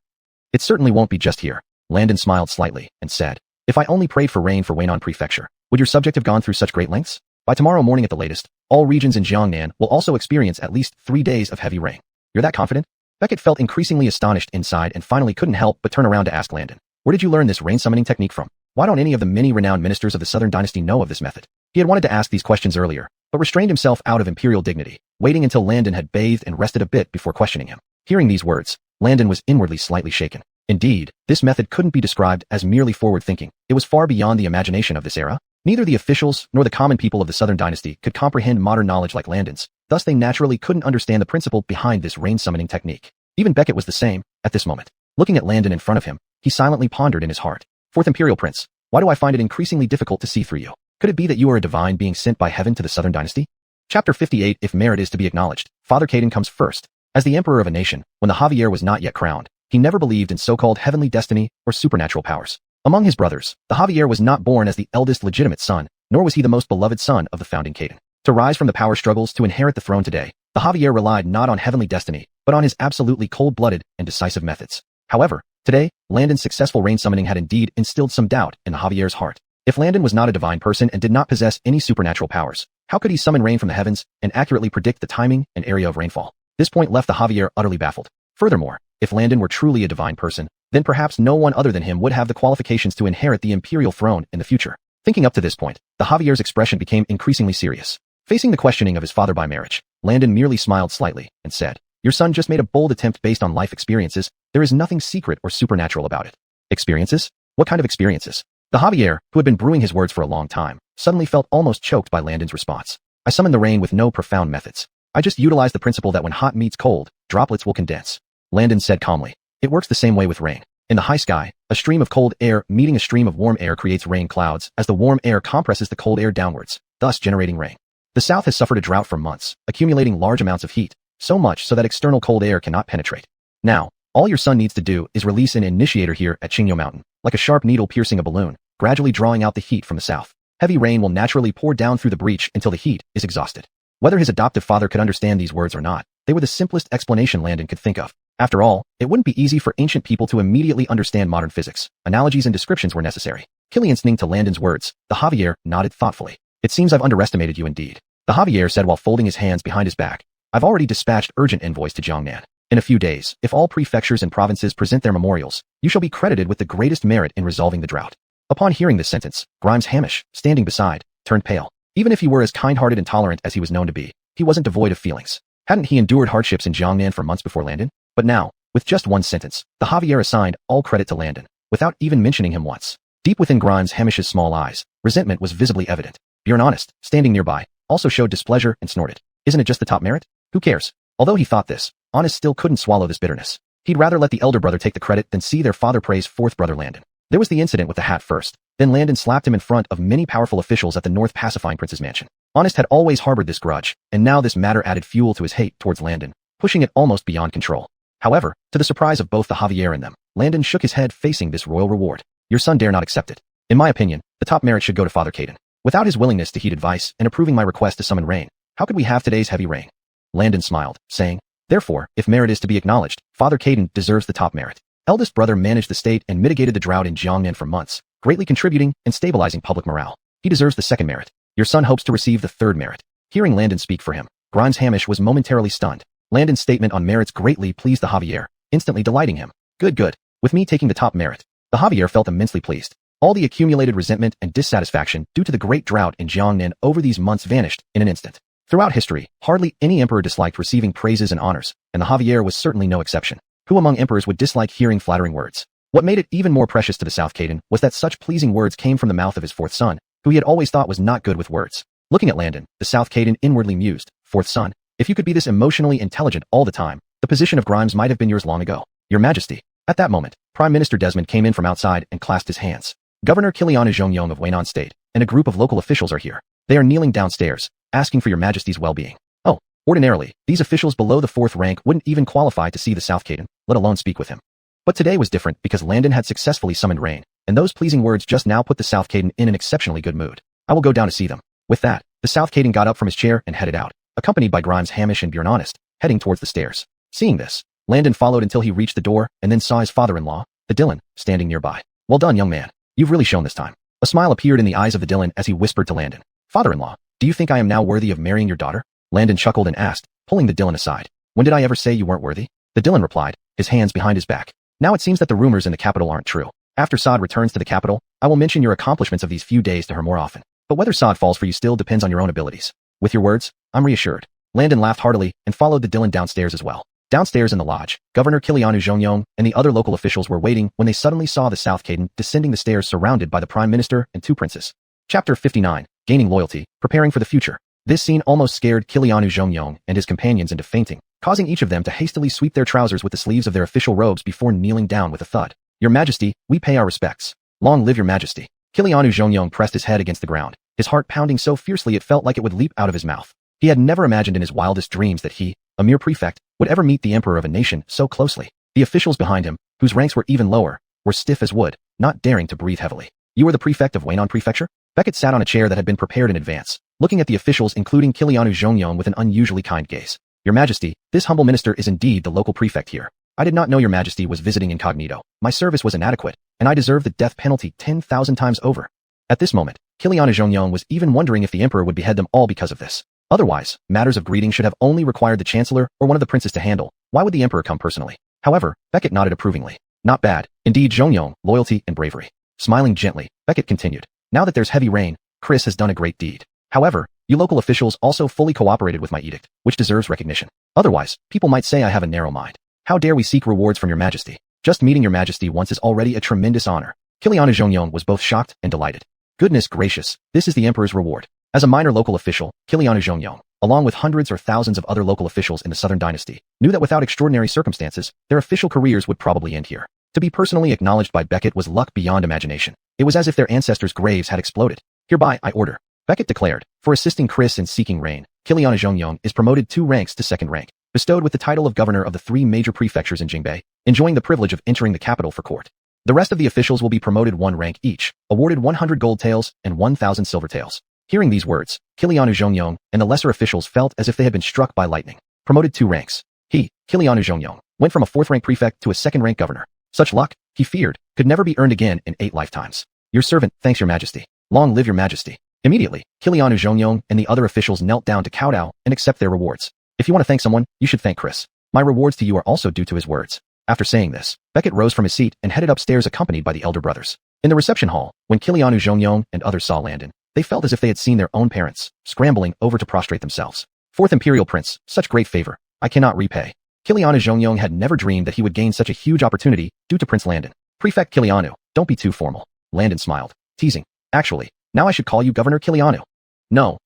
It certainly won't be just here. Landon smiled slightly and said, If I only prayed for rain for Weinan Prefecture, would your subject have gone through such great lengths? By tomorrow morning at the latest, all regions in Jiangnan will also experience at least 3 days of heavy rain. You're that confident? Beckett felt increasingly astonished inside and finally couldn't help but turn around to ask Landon, where did you learn this rain summoning technique from? Why don't any of the many renowned ministers of the Southern Dynasty know of this method? He had wanted to ask these questions earlier, but restrained himself out of imperial dignity, waiting until Landon had bathed and rested a bit before questioning him. Hearing these words, Landon was inwardly slightly shaken. Indeed, this method couldn't be described as merely forward-thinking. It was far beyond the imagination of this era. Neither the officials nor the common people of the Southern Dynasty could comprehend modern knowledge like Landon's, thus they naturally couldn't understand the principle behind this rain-summoning technique. Even Beckett was the same, at this moment. Looking at Landon in front of him, he silently pondered in his heart. Fourth Imperial Prince, why do I find it increasingly difficult to see through you? Could it be that you are a divine being sent by heaven to the Southern Dynasty? Chapter 58 If merit is to be acknowledged, Father Caden comes first. As the emperor of a nation, when the Javier was not yet crowned, he never believed in so-called heavenly destiny or supernatural powers. Among his brothers, the Javier was not born as the eldest legitimate son, nor was he the most beloved son of the founding Caden. To rise from the power struggles to inherit the throne today, the Javier relied not on heavenly destiny, but on his absolutely cold-blooded and decisive methods. However, today, Landon's successful rain summoning had indeed instilled some doubt in the Javier's heart. If Landon was not a divine person and did not possess any supernatural powers, how could he summon rain from the heavens and accurately predict the timing and area of rainfall? This point left the Javier utterly baffled. Furthermore, if Landon were truly a divine person, then perhaps no one other than him would have the qualifications to inherit the imperial throne in the future. Thinking up to this point, the Javier's expression became increasingly serious. Facing the questioning of his father by marriage, Landon merely smiled slightly and said, Your son just made a bold attempt based on life experiences. There is nothing secret or supernatural about it. Experiences? What kind of experiences? The Javier, who had been brewing his words for a long time, suddenly felt almost choked by Landon's response. I summoned the rain with no profound methods. I just utilized the principle that when hot meets cold, droplets will condense. Landon said calmly. It works the same way with rain. In the high sky, a stream of cold air meeting a stream of warm air creates rain clouds as the warm air compresses the cold air downwards, thus generating rain. The South has suffered a drought for months, accumulating large amounts of heat, so much so that external cold air cannot penetrate. Now, all your son needs to do is release an initiator here at Qingyo Mountain, like a sharp needle piercing a balloon, gradually drawing out the heat from the south. Heavy rain will naturally pour down through the breach until the heat is exhausted. Whether his adoptive father could understand these words or not, they were the simplest explanation Landon could think of. After all, it wouldn't be easy for ancient people to immediately understand modern physics. Analogies and descriptions were necessary. Listening to Landon's words, the Javier nodded thoughtfully. It seems I've underestimated you indeed. The Javier said while folding his hands behind his back. I've already dispatched urgent envoys to Jiangnan. In a few days, if all prefectures and provinces present their memorials, you shall be credited with the greatest merit in resolving the drought. Upon hearing this sentence, Grimes Hamish, standing beside, turned pale. Even if he were as kind-hearted and tolerant as he was known to be, he wasn't devoid of feelings. Hadn't he endured hardships in Jiangnan for months before Landon? But now, with just one sentence, the Javier assigned all credit to Landon, without even mentioning him once. Deep within Grimes Hamish's small eyes, resentment was visibly evident. Bjorn Honest, standing nearby, also showed displeasure and snorted. Isn't it just the top merit? Who cares? Although he thought this, Honest still couldn't swallow this bitterness. He'd rather let the elder brother take the credit than see their father praise fourth brother Landon. There was the incident with the hat first. Then Landon slapped him in front of many powerful officials at the North Pacifying Prince's mansion. Honest had always harbored this grudge, and now this matter added fuel to his hate towards Landon, pushing it almost beyond control. However, to the surprise of both the Javier and them, Landon shook his head facing this royal reward. Your son dare not accept it. In my opinion, the top merit should go to Father Caden. Without his willingness to heed advice and approving my request to summon rain, how could we have today's heavy rain? Landon smiled, saying, therefore, if merit is to be acknowledged, Father Caden deserves the top merit. Eldest brother managed the state and mitigated the drought in Jiangnan for months, greatly contributing and stabilizing public morale. He deserves the second merit. Your son hopes to receive the third merit. Hearing Landon speak for him, Grimes Hamish was momentarily stunned. Landon's statement on merits greatly pleased the Javier, instantly delighting him. Good. With me taking the top merit. The Javier felt immensely pleased. All the accumulated resentment and dissatisfaction due to the great drought in Jiangnan over these months vanished in an instant. Throughout history, hardly any emperor disliked receiving praises and honors, and the Javier was certainly no exception. Who among emperors would dislike hearing flattering words? What made it even more precious to the South Caden was that such pleasing words came from the mouth of his fourth son, who he had always thought was not good with words. Looking at Landon, the South Caden inwardly mused, fourth son, if you could be this emotionally intelligent all the time, the position of Grimes might have been yours long ago. Your Majesty. At that moment, Prime Minister Desmond came in from outside and clasped his hands. Governor Kiliana Zhongyong of Weinan State and a group of local officials are here. They are kneeling downstairs, asking for your Majesty's well-being. Oh, ordinarily, these officials below the fourth rank wouldn't even qualify to see the South Caden, let alone speak with him. But today was different because Landon had successfully summoned rain, and those pleasing words just now put the South Caden in an exceptionally good mood. I will go down to see them. With that, the South Caden got up from his chair and headed out, accompanied by Grimes Hamish and Bjorn Honest, heading towards the stairs. Seeing this, Landon followed until he reached the door and then saw his father-in-law, the Dylan, standing nearby. Well done, young man. You've really shown this time. A smile appeared in the eyes of the Dylan as he whispered to Landon. Father-in-law, do you think I am now worthy of marrying your daughter? Landon chuckled and asked, pulling the Dylan aside. When did I ever say you weren't worthy? The Dylan replied, his hands behind his back. Now it seems that the rumors in the capital aren't true. After Saad returns to the capital, I will mention your accomplishments of these few days to her more often. But whether Saad falls for you still depends on your own abilities. With your words, I'm reassured. Landon laughed heartily and followed the Dylan downstairs as well. Downstairs in the lodge, Governor Kilianu Zhongyong and the other local officials were waiting when they suddenly saw the South Caden descending the stairs surrounded by the Prime Minister and two princes. Chapter 59, Gaining Loyalty, Preparing for the Future. This scene almost scared Kilianu Zhongyong and his companions into fainting, causing each of them to hastily sweep their trousers with the sleeves of their official robes before kneeling down with a thud. Your Majesty, we pay our respects. Long live your Majesty. Kilianu Zhongyong pressed his head against the ground, his heart pounding so fiercely it felt like it would leap out of his mouth. He had never imagined in his wildest dreams that he, a mere prefect, would ever meet the emperor of a nation so closely. The officials behind him, whose ranks were even lower, were stiff as wood, not daring to breathe heavily. You are the prefect of Weinan Prefecture? Beckett sat on a chair that had been prepared in advance, looking at the officials including Kilianu Zhongyong with an unusually kind gaze. Your Majesty, this humble minister is indeed the local prefect here. I did not know your Majesty was visiting incognito. My service was inadequate, and I deserve the death penalty 10,000 times over. At this moment, Kiliana Zhongyong was even wondering if the emperor would behead them all because of this. Otherwise, matters of greeting should have only required the chancellor or one of the princes to handle. Why would the emperor come personally? However, Beckett nodded approvingly. Not bad. Indeed, Zhongyong, loyalty and bravery. Smiling gently, Beckett continued. Now that there's heavy rain, Chris has done a great deed. However, you local officials also fully cooperated with my edict, which deserves recognition. Otherwise, people might say I have a narrow mind. How dare we seek rewards from your Majesty? Just meeting your Majesty once is already a tremendous honor. Kiliana Zhongyong was both shocked and delighted. Goodness gracious, this is the emperor's reward. As a minor local official, Kiliana Zhongyong, along with hundreds or thousands of other local officials in the Southern Dynasty, knew that without extraordinary circumstances, their official careers would probably end here. To be personally acknowledged by Beckett was luck beyond imagination. It was as if their ancestors' graves had exploded. Hereby I order, Beckett declared, for assisting Chris in seeking rain, Kiliana Zhongyong is promoted 2 ranks to 2nd rank, bestowed with the title of governor of the 3 major prefectures in Jingbei, enjoying the privilege of entering the capital for court. The rest of the officials will be promoted 1 rank each, awarded 100 gold taels and 1,000 silver taels. Hearing these words, Kilianu Zhongyong and the lesser officials felt as if they had been struck by lightning. Promoted 2 ranks. He, Kilianu Zhongyong, went from a 4th rank prefect to a 2nd rank governor. Such luck, he feared, could never be earned again in 8 lifetimes. Your servant, thanks your Majesty. Long live your Majesty. Immediately, Kilianu Zhongyong and the other officials knelt down to kowtow and accept their rewards. If you want to thank someone, you should thank Chris. My rewards to you are also due to his words. After saying this, Beckett rose from his seat and headed upstairs accompanied by the elder brothers. In the reception hall, when Kilianu Zhongyong and others saw Landon, they felt as if they had seen their own parents, scrambling over to prostrate themselves. Fourth Imperial Prince, such great favor, I cannot repay. Kilianu Zhongyong had never dreamed that he would gain such a huge opportunity due to Prince Landon. Prefect Kilianu, don't be too formal. Landon smiled, teasing. Actually, now I should call you Governor Kilianu. No,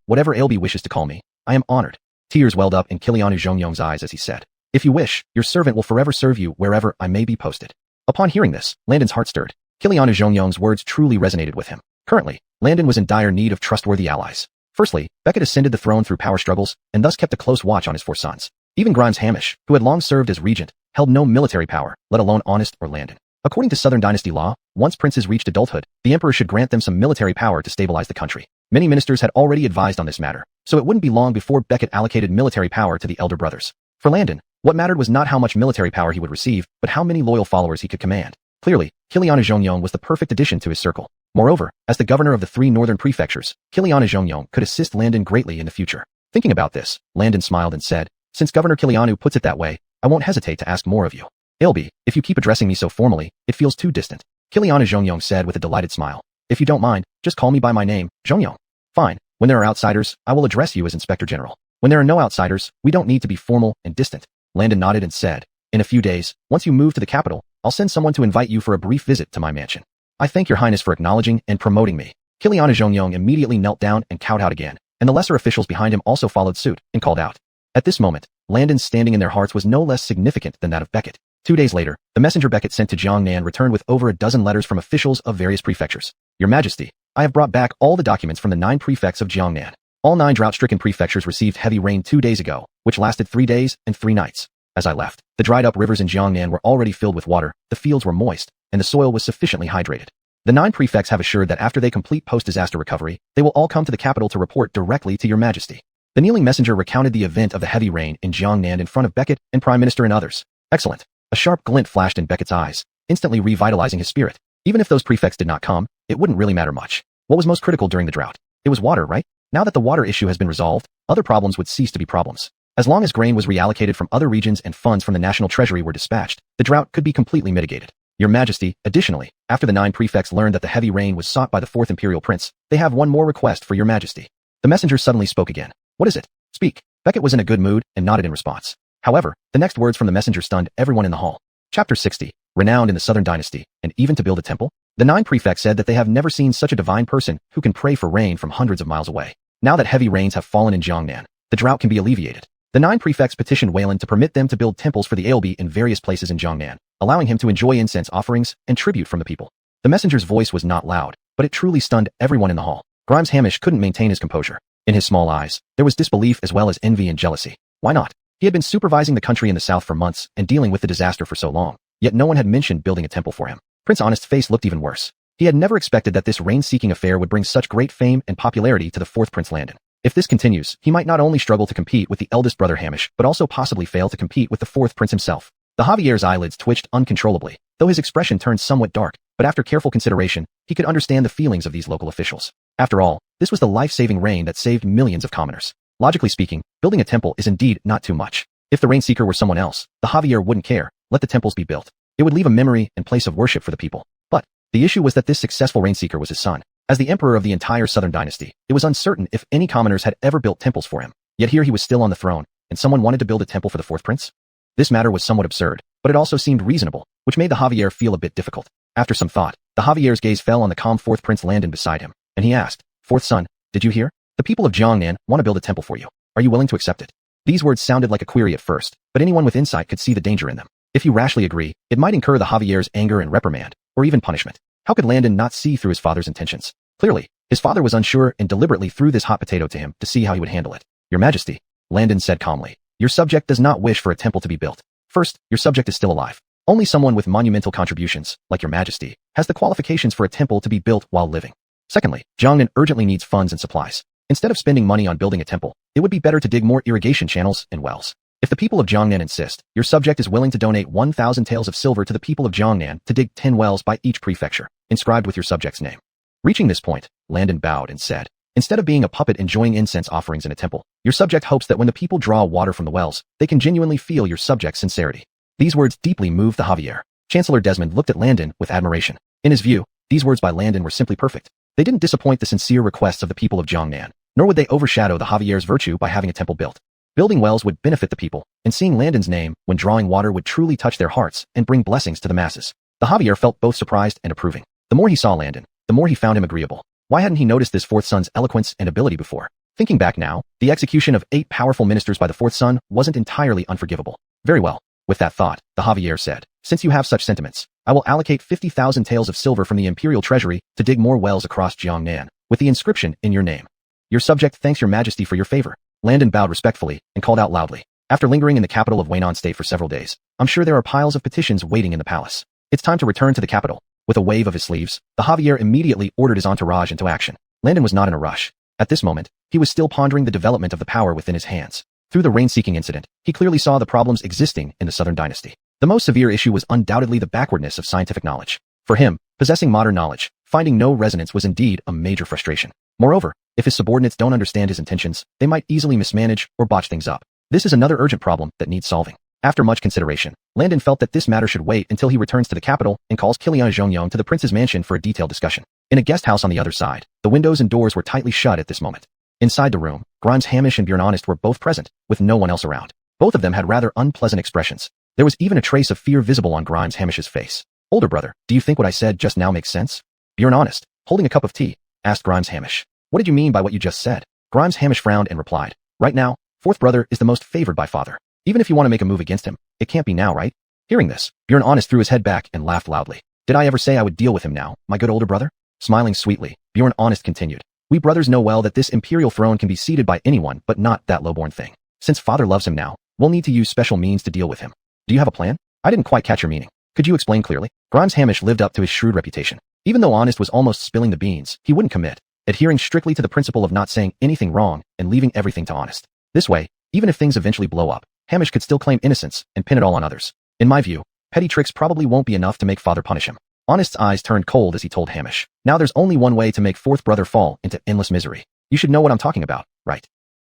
whatever Ailby wishes to call me, I am honored. Tears welled up in Kilianu Zhongyong's eyes as he said, if you wish, your servant will forever serve you wherever I may be posted. Upon hearing this, Landon's heart stirred. Kilianu Zhongyong's words truly resonated with him. Currently, Landon was in dire need of trustworthy allies. Firstly, Beckett ascended the throne through power struggles and thus kept a close watch on his 4 sons. Even Grimes Hamish, who had long served as regent, held no military power, let alone honest or Landon. According to Southern Dynasty law, once princes reached adulthood, the emperor should grant them some military power to stabilize the country. Many ministers had already advised on this matter, so it wouldn't be long before Beckett allocated military power to the elder brothers. For Landon, what mattered was not how much military power he would receive, but how many loyal followers he could command. Clearly, Kilianu Zhongyong was the perfect addition to his circle. Moreover, as the governor of the 3 northern prefectures, Kilianu Zhongyong could assist Landon greatly in the future. Thinking about this, Landon smiled and said, since Governor Kilianu puts it that way, I won't hesitate to ask more of you. Ailby, if you keep addressing me so formally, it feels too distant. Kilianu Zhongyong said with a delighted smile. If you don't mind, just call me by my name, Zhongyong. Fine. When there are outsiders, I will address you as Inspector General. When there are no outsiders, we don't need to be formal and distant. Landon nodded and said, in a few days, once you move to the capital, I'll send someone to invite you for a brief visit to my mansion. I thank your highness for acknowledging and promoting me. Kilianu Zhongyong immediately knelt down and kowed out again, and the lesser officials behind him also followed suit and called out. At this moment, Landon's standing in their hearts was no less significant than that of Beckett. 2 days later, the messenger Beckett sent to Jiangnan returned with over a dozen letters from officials of various prefectures. Your Majesty, I have brought back all the documents from the 9 prefects of Jiangnan. All 9 drought-stricken prefectures received heavy rain 2 days ago, which lasted 3 days and 3 nights. As I left, the dried-up rivers in Jiangnan were already filled with water, the fields were moist, and the soil was sufficiently hydrated. The 9 prefects have assured that after they complete post-disaster recovery, they will all come to the capital to report directly to your Majesty. The kneeling messenger recounted the event of the heavy rain in Jiangnan in front of Beckett and Prime Minister and others. Excellent. A sharp glint flashed in Beckett's eyes, instantly revitalizing his spirit. Even if those prefects did not come, it wouldn't really matter much. What was most critical during the drought? It was water, right? Now that the water issue has been resolved, other problems would cease to be problems. As long as grain was reallocated from other regions and funds from the national treasury were dispatched, the drought could be completely mitigated. Your Majesty, additionally, after the 9 prefects learned that the heavy rain was sought by the 4th Imperial Prince, they have one more request for your Majesty. The messenger suddenly spoke again. What is it? Speak. Beckett was in a good mood and nodded in response. However, the next words from the messenger stunned everyone in the hall. Chapter 60. Renowned in the Southern Dynasty, and even to build a temple? The 9 prefects said that they have never seen such a divine person who can pray for rain from hundreds of miles away. Now that heavy rains have fallen in Jiangnan, the drought can be alleviated. The 9 prefects petitioned Wayland to permit them to build temples for the Ailby in various places in Jiangnan, allowing him to enjoy incense offerings and tribute from the people. The messenger's voice was not loud, but it truly stunned everyone in the hall. Grimes Hamish couldn't maintain his composure. In his small eyes, there was disbelief as well as envy and jealousy. Why not? He had been supervising the country in the south for months and dealing with the disaster for so long, yet no one had mentioned building a temple for him. Prince Honest's face looked even worse. He had never expected that this rain-seeking affair would bring such great fame and popularity to the 4th Prince Landon. If this continues, he might not only struggle to compete with the eldest brother Hamish, but also possibly fail to compete with the 4th Prince himself. The Javier's eyelids twitched uncontrollably, though his expression turned somewhat dark, but after careful consideration, he could understand the feelings of these local officials. After all, this was the life-saving rain that saved millions of commoners. Logically speaking, building a temple is indeed not too much. If the rain-seeker were someone else, the Javier wouldn't care. Let the temples be built. It would leave a memory and place of worship for the people. But the issue was that this successful rain-seeker was his son. As the emperor of the entire Southern Dynasty, it was uncertain if any commoners had ever built temples for him. Yet here he was still on the throne, and someone wanted to build a temple for the 4th Prince? This matter was somewhat absurd, but it also seemed reasonable, which made the Javier feel a bit difficult. After some thought, the Javier's gaze fell on the calm 4th Prince Landon beside him, and he asked, 4th son, did you hear? The people of Jiangnan want to build a temple for you. Are you willing to accept it? These words sounded like a query at first, but anyone with insight could see the danger in them. If you rashly agree, it might incur the Javier's anger and reprimand, or even punishment. How could Landon not see through his father's intentions? Clearly, his father was unsure and deliberately threw this hot potato to him to see how he would handle it. Your Majesty, Landon said calmly, your subject does not wish for a temple to be built. First, your subject is still alive. Only someone with monumental contributions, like your Majesty, has the qualifications for a temple to be built while living. Secondly, Jiangnan urgently needs funds and supplies. Instead of spending money on building a temple, it would be better to dig more irrigation channels and wells. If the people of Jiangnan insist, your subject is willing to donate 1,000 taels of silver to the people of Jiangnan to dig 10 wells by each prefecture, inscribed with your subject's name. Reaching this point, Landon bowed and said, Instead of being a puppet enjoying incense offerings in a temple, your subject hopes that when the people draw water from the wells, they can genuinely feel your subject's sincerity. These words deeply moved the Javier. Chancellor Desmond looked at Landon with admiration. In his view, these words by Landon were simply perfect. They didn't disappoint the sincere requests of the people of Jiangnan, nor would they overshadow the Javier's virtue by having a temple built. Building wells would benefit the people, and seeing Landon's name when drawing water would truly touch their hearts and bring blessings to the masses. The Javier felt both surprised and approving. The more he saw Landon, the more he found him agreeable. Why hadn't he noticed this fourth son's eloquence and ability before? Thinking back now, the execution of 8 powerful ministers by the fourth son wasn't entirely unforgivable. Very well. With that thought, the Javier said, since you have such sentiments, I will allocate 50,000 taels of silver from the imperial treasury to dig more wells across Jiangnan, with the inscription in your name. Your subject thanks your majesty for your favor. Landon bowed respectfully and called out loudly. After lingering in the capital of Waynon State for several days, I'm sure there are piles of petitions waiting in the palace. It's time to return to the capital. With a wave of his sleeves, the Javier immediately ordered his entourage into action. Landon was not in a rush. At this moment, he was still pondering the development of the power within his hands. Through the rain-seeking incident, he clearly saw the problems existing in the southern dynasty. The most severe issue was undoubtedly the backwardness of scientific knowledge. For him, possessing modern knowledge, finding no resonance was indeed a major frustration. Moreover, if his subordinates don't understand his intentions, they might easily mismanage or botch things up. This is another urgent problem that needs solving. After much consideration, Landon felt that this matter should wait until he returns to the capital and calls Kiliana Zhongyong to the prince's mansion for a detailed discussion. In a guest house on the other side, the windows and doors were tightly shut at this moment. Inside the room, Grimes Hamish and Bjorn Honest were both present, with no one else around. Both of them had rather unpleasant expressions. There was even a trace of fear visible on Grimes Hamish's face. Older brother, do you think what I said just now makes sense? Bjorn Honest, holding a cup of tea, asked Grimes Hamish. What did you mean by what you just said? Grimes Hamish frowned and replied. Right now, fourth brother is the most favored by father. Even if you want to make a move against him, it can't be now, right? Hearing this, Bjorn Honest threw his head back and laughed loudly. Did I ever say I would deal with him now, my good older brother? Smiling sweetly, Bjorn Honest continued. We brothers know well that this imperial throne can be ceded by anyone but not that lowborn thing. Since father loves him now, we'll need to use special means to deal with him. Do you have a plan? I didn't quite catch your meaning. Could you explain clearly? Grimes Hamish lived up to his shrewd reputation. Even though Honest was almost spilling the beans, he wouldn't commit, adhering strictly to the principle of not saying anything wrong and leaving everything to Honest. This way, even if things eventually blow up, Hamish could still claim innocence and pin it all on others. In my view, petty tricks probably won't be enough to make father punish him. Honest's eyes turned cold as he told Hamish. Now there's only one way to make fourth brother fall into endless misery. You should know what I'm talking about, right?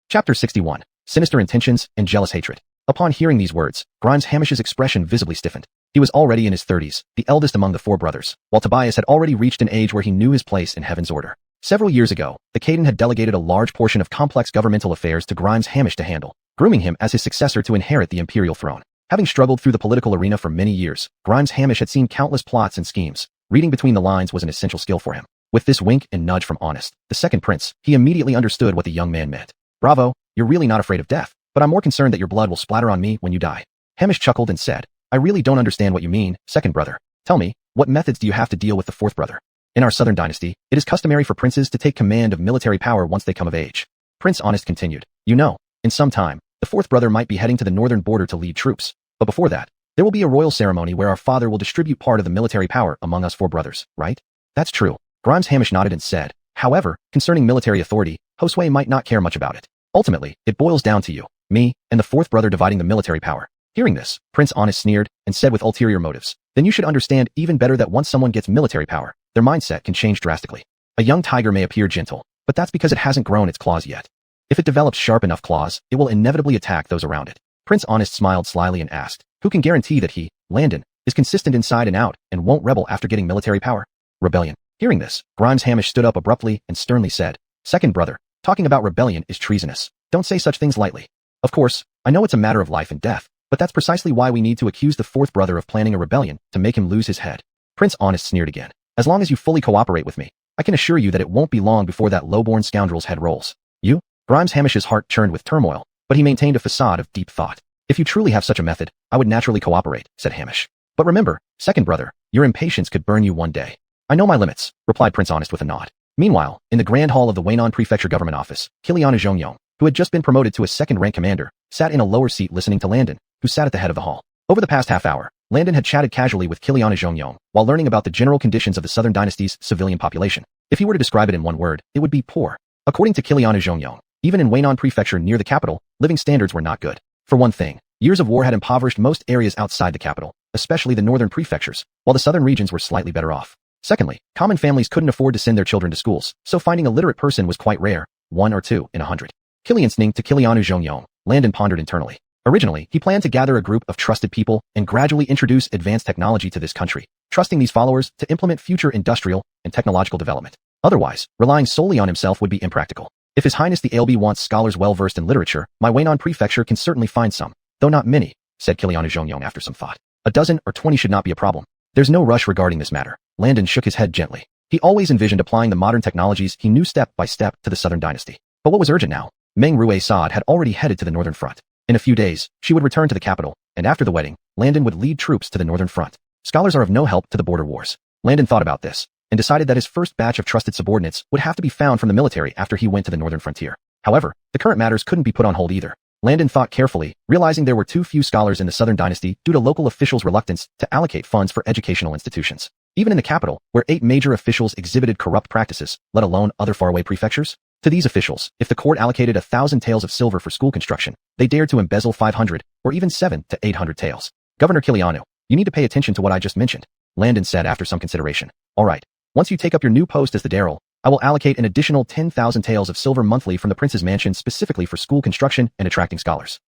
Chapter 61. Sinister Intentions and Jealous Hatred. Upon hearing these words, Grimes Hamish's expression visibly stiffened. He was already in his 30s, the eldest among the 4 brothers, while Tobias had already reached an age where he knew his place in heaven's order. Several years ago, the Caden had delegated a large portion of complex governmental affairs to Grimes Hamish to handle, grooming him as his successor to inherit the imperial throne. Having struggled through the political arena for many years, Grimes Hamish had seen countless plots and schemes. Reading between the lines was an essential skill for him. With this wink and nudge from Honest, the second prince, he immediately understood what the young man meant. Bravo, you're really not afraid of death, but I'm more concerned that your blood will splatter on me when you die. Hamish chuckled and said, I really don't understand what you mean, second brother. Tell me, what methods do you have to deal with the fourth brother? In our southern dynasty, it is customary for princes to take command of military power once they come of age. Prince Honest continued, you know, in some time, the fourth brother might be heading to the northern border to lead troops, but before that, there will be a royal ceremony where our father will distribute part of the military power among us 4 brothers, right? That's true. Grimes Hamish nodded and said, however, concerning military authority, Josue might not care much about it. Ultimately, it boils down to you, me, and the fourth brother dividing the military power. Hearing this, Prince Honest sneered and said with ulterior motives, then you should understand even better that once someone gets military power, their mindset can change drastically. A young tiger may appear gentle, but that's because it hasn't grown its claws yet. If it develops sharp enough claws, it will inevitably attack those around it. Prince Honest smiled slyly and asked, who can guarantee that he, Landon, is consistent inside and out and won't rebel after getting military power? Rebellion. Hearing this, Grimes Hamish stood up abruptly and sternly said, second brother, talking about rebellion is treasonous. Don't say such things lightly. Of course, I know it's a matter of life and death, but that's precisely why we need to accuse the fourth brother of planning a rebellion to make him lose his head. Prince Honest sneered again. As long as you fully cooperate with me, I can assure you that it won't be long before that lowborn scoundrel's head rolls. You? Grimes Hamish's heart churned with turmoil, but he maintained a facade of deep thought. If you truly have such a method, I would naturally cooperate, said Hamish. But remember, second brother, your impatience could burn you one day. I know my limits, replied Prince Honest with a nod. Meanwhile, in the grand hall of the Waynon Prefecture Government Office, Kiliana Zhongyong, who had just been promoted to a second-rank commander, sat in a lower seat listening to Landon, who sat at the head of the hall. Over the past half hour, Landon had chatted casually with Kiliana Zhongyong while learning about the general conditions of the southern dynasty's civilian population. If he were to describe it in one word, it would be poor. According to Kiliana Zhongyong, even in Waynon Prefecture near the capital, living standards were not good. For one thing, years of war had impoverished most areas outside the capital, especially the northern prefectures, while the southern regions were slightly better off. Secondly, common families couldn't afford to send their children to schools, so finding a literate person was quite rare, 1 or 2 in 100. Kiliansning to Kilianu Zhongyong, Landon pondered internally. Originally, he planned to gather a group of trusted people and gradually introduce advanced technology to this country, trusting these followers to implement future industrial and technological development. Otherwise, relying solely on himself would be impractical. If His Highness the ALB wants scholars well-versed in literature, my Waynon prefecture can certainly find some, though not many, said Kilianu Zhongyong after some thought. A dozen or 20 should not be a problem. There's no rush regarding this matter. Landon shook his head gently. He always envisioned applying the modern technologies he knew step by step to the southern dynasty. But what was urgent now? Meng Rue Saad had already headed to the northern front. In a few days, she would return to the capital, and after the wedding, Landon would lead troops to the northern front. Scholars are of no help to the border wars. Landon thought about this, and decided that his first batch of trusted subordinates would have to be found from the military after he went to the northern frontier. However, the current matters couldn't be put on hold either. Landon thought carefully, realizing there were too few scholars in the southern dynasty due to local officials' reluctance to allocate funds for educational institutions. Even in the capital, where 8 major officials exhibited corrupt practices, let alone other faraway prefectures. To these officials, if the court allocated 1,000 taels of silver for school construction, they dared to embezzle 500, or even 7 to 800 taels. Governor Kilianu, you need to pay attention to what I just mentioned, Landon said after some consideration. All right. Once you take up your new post as the Daryl, I will allocate an additional 10,000 taels of silver monthly from the prince's mansion specifically for school construction and attracting scholars.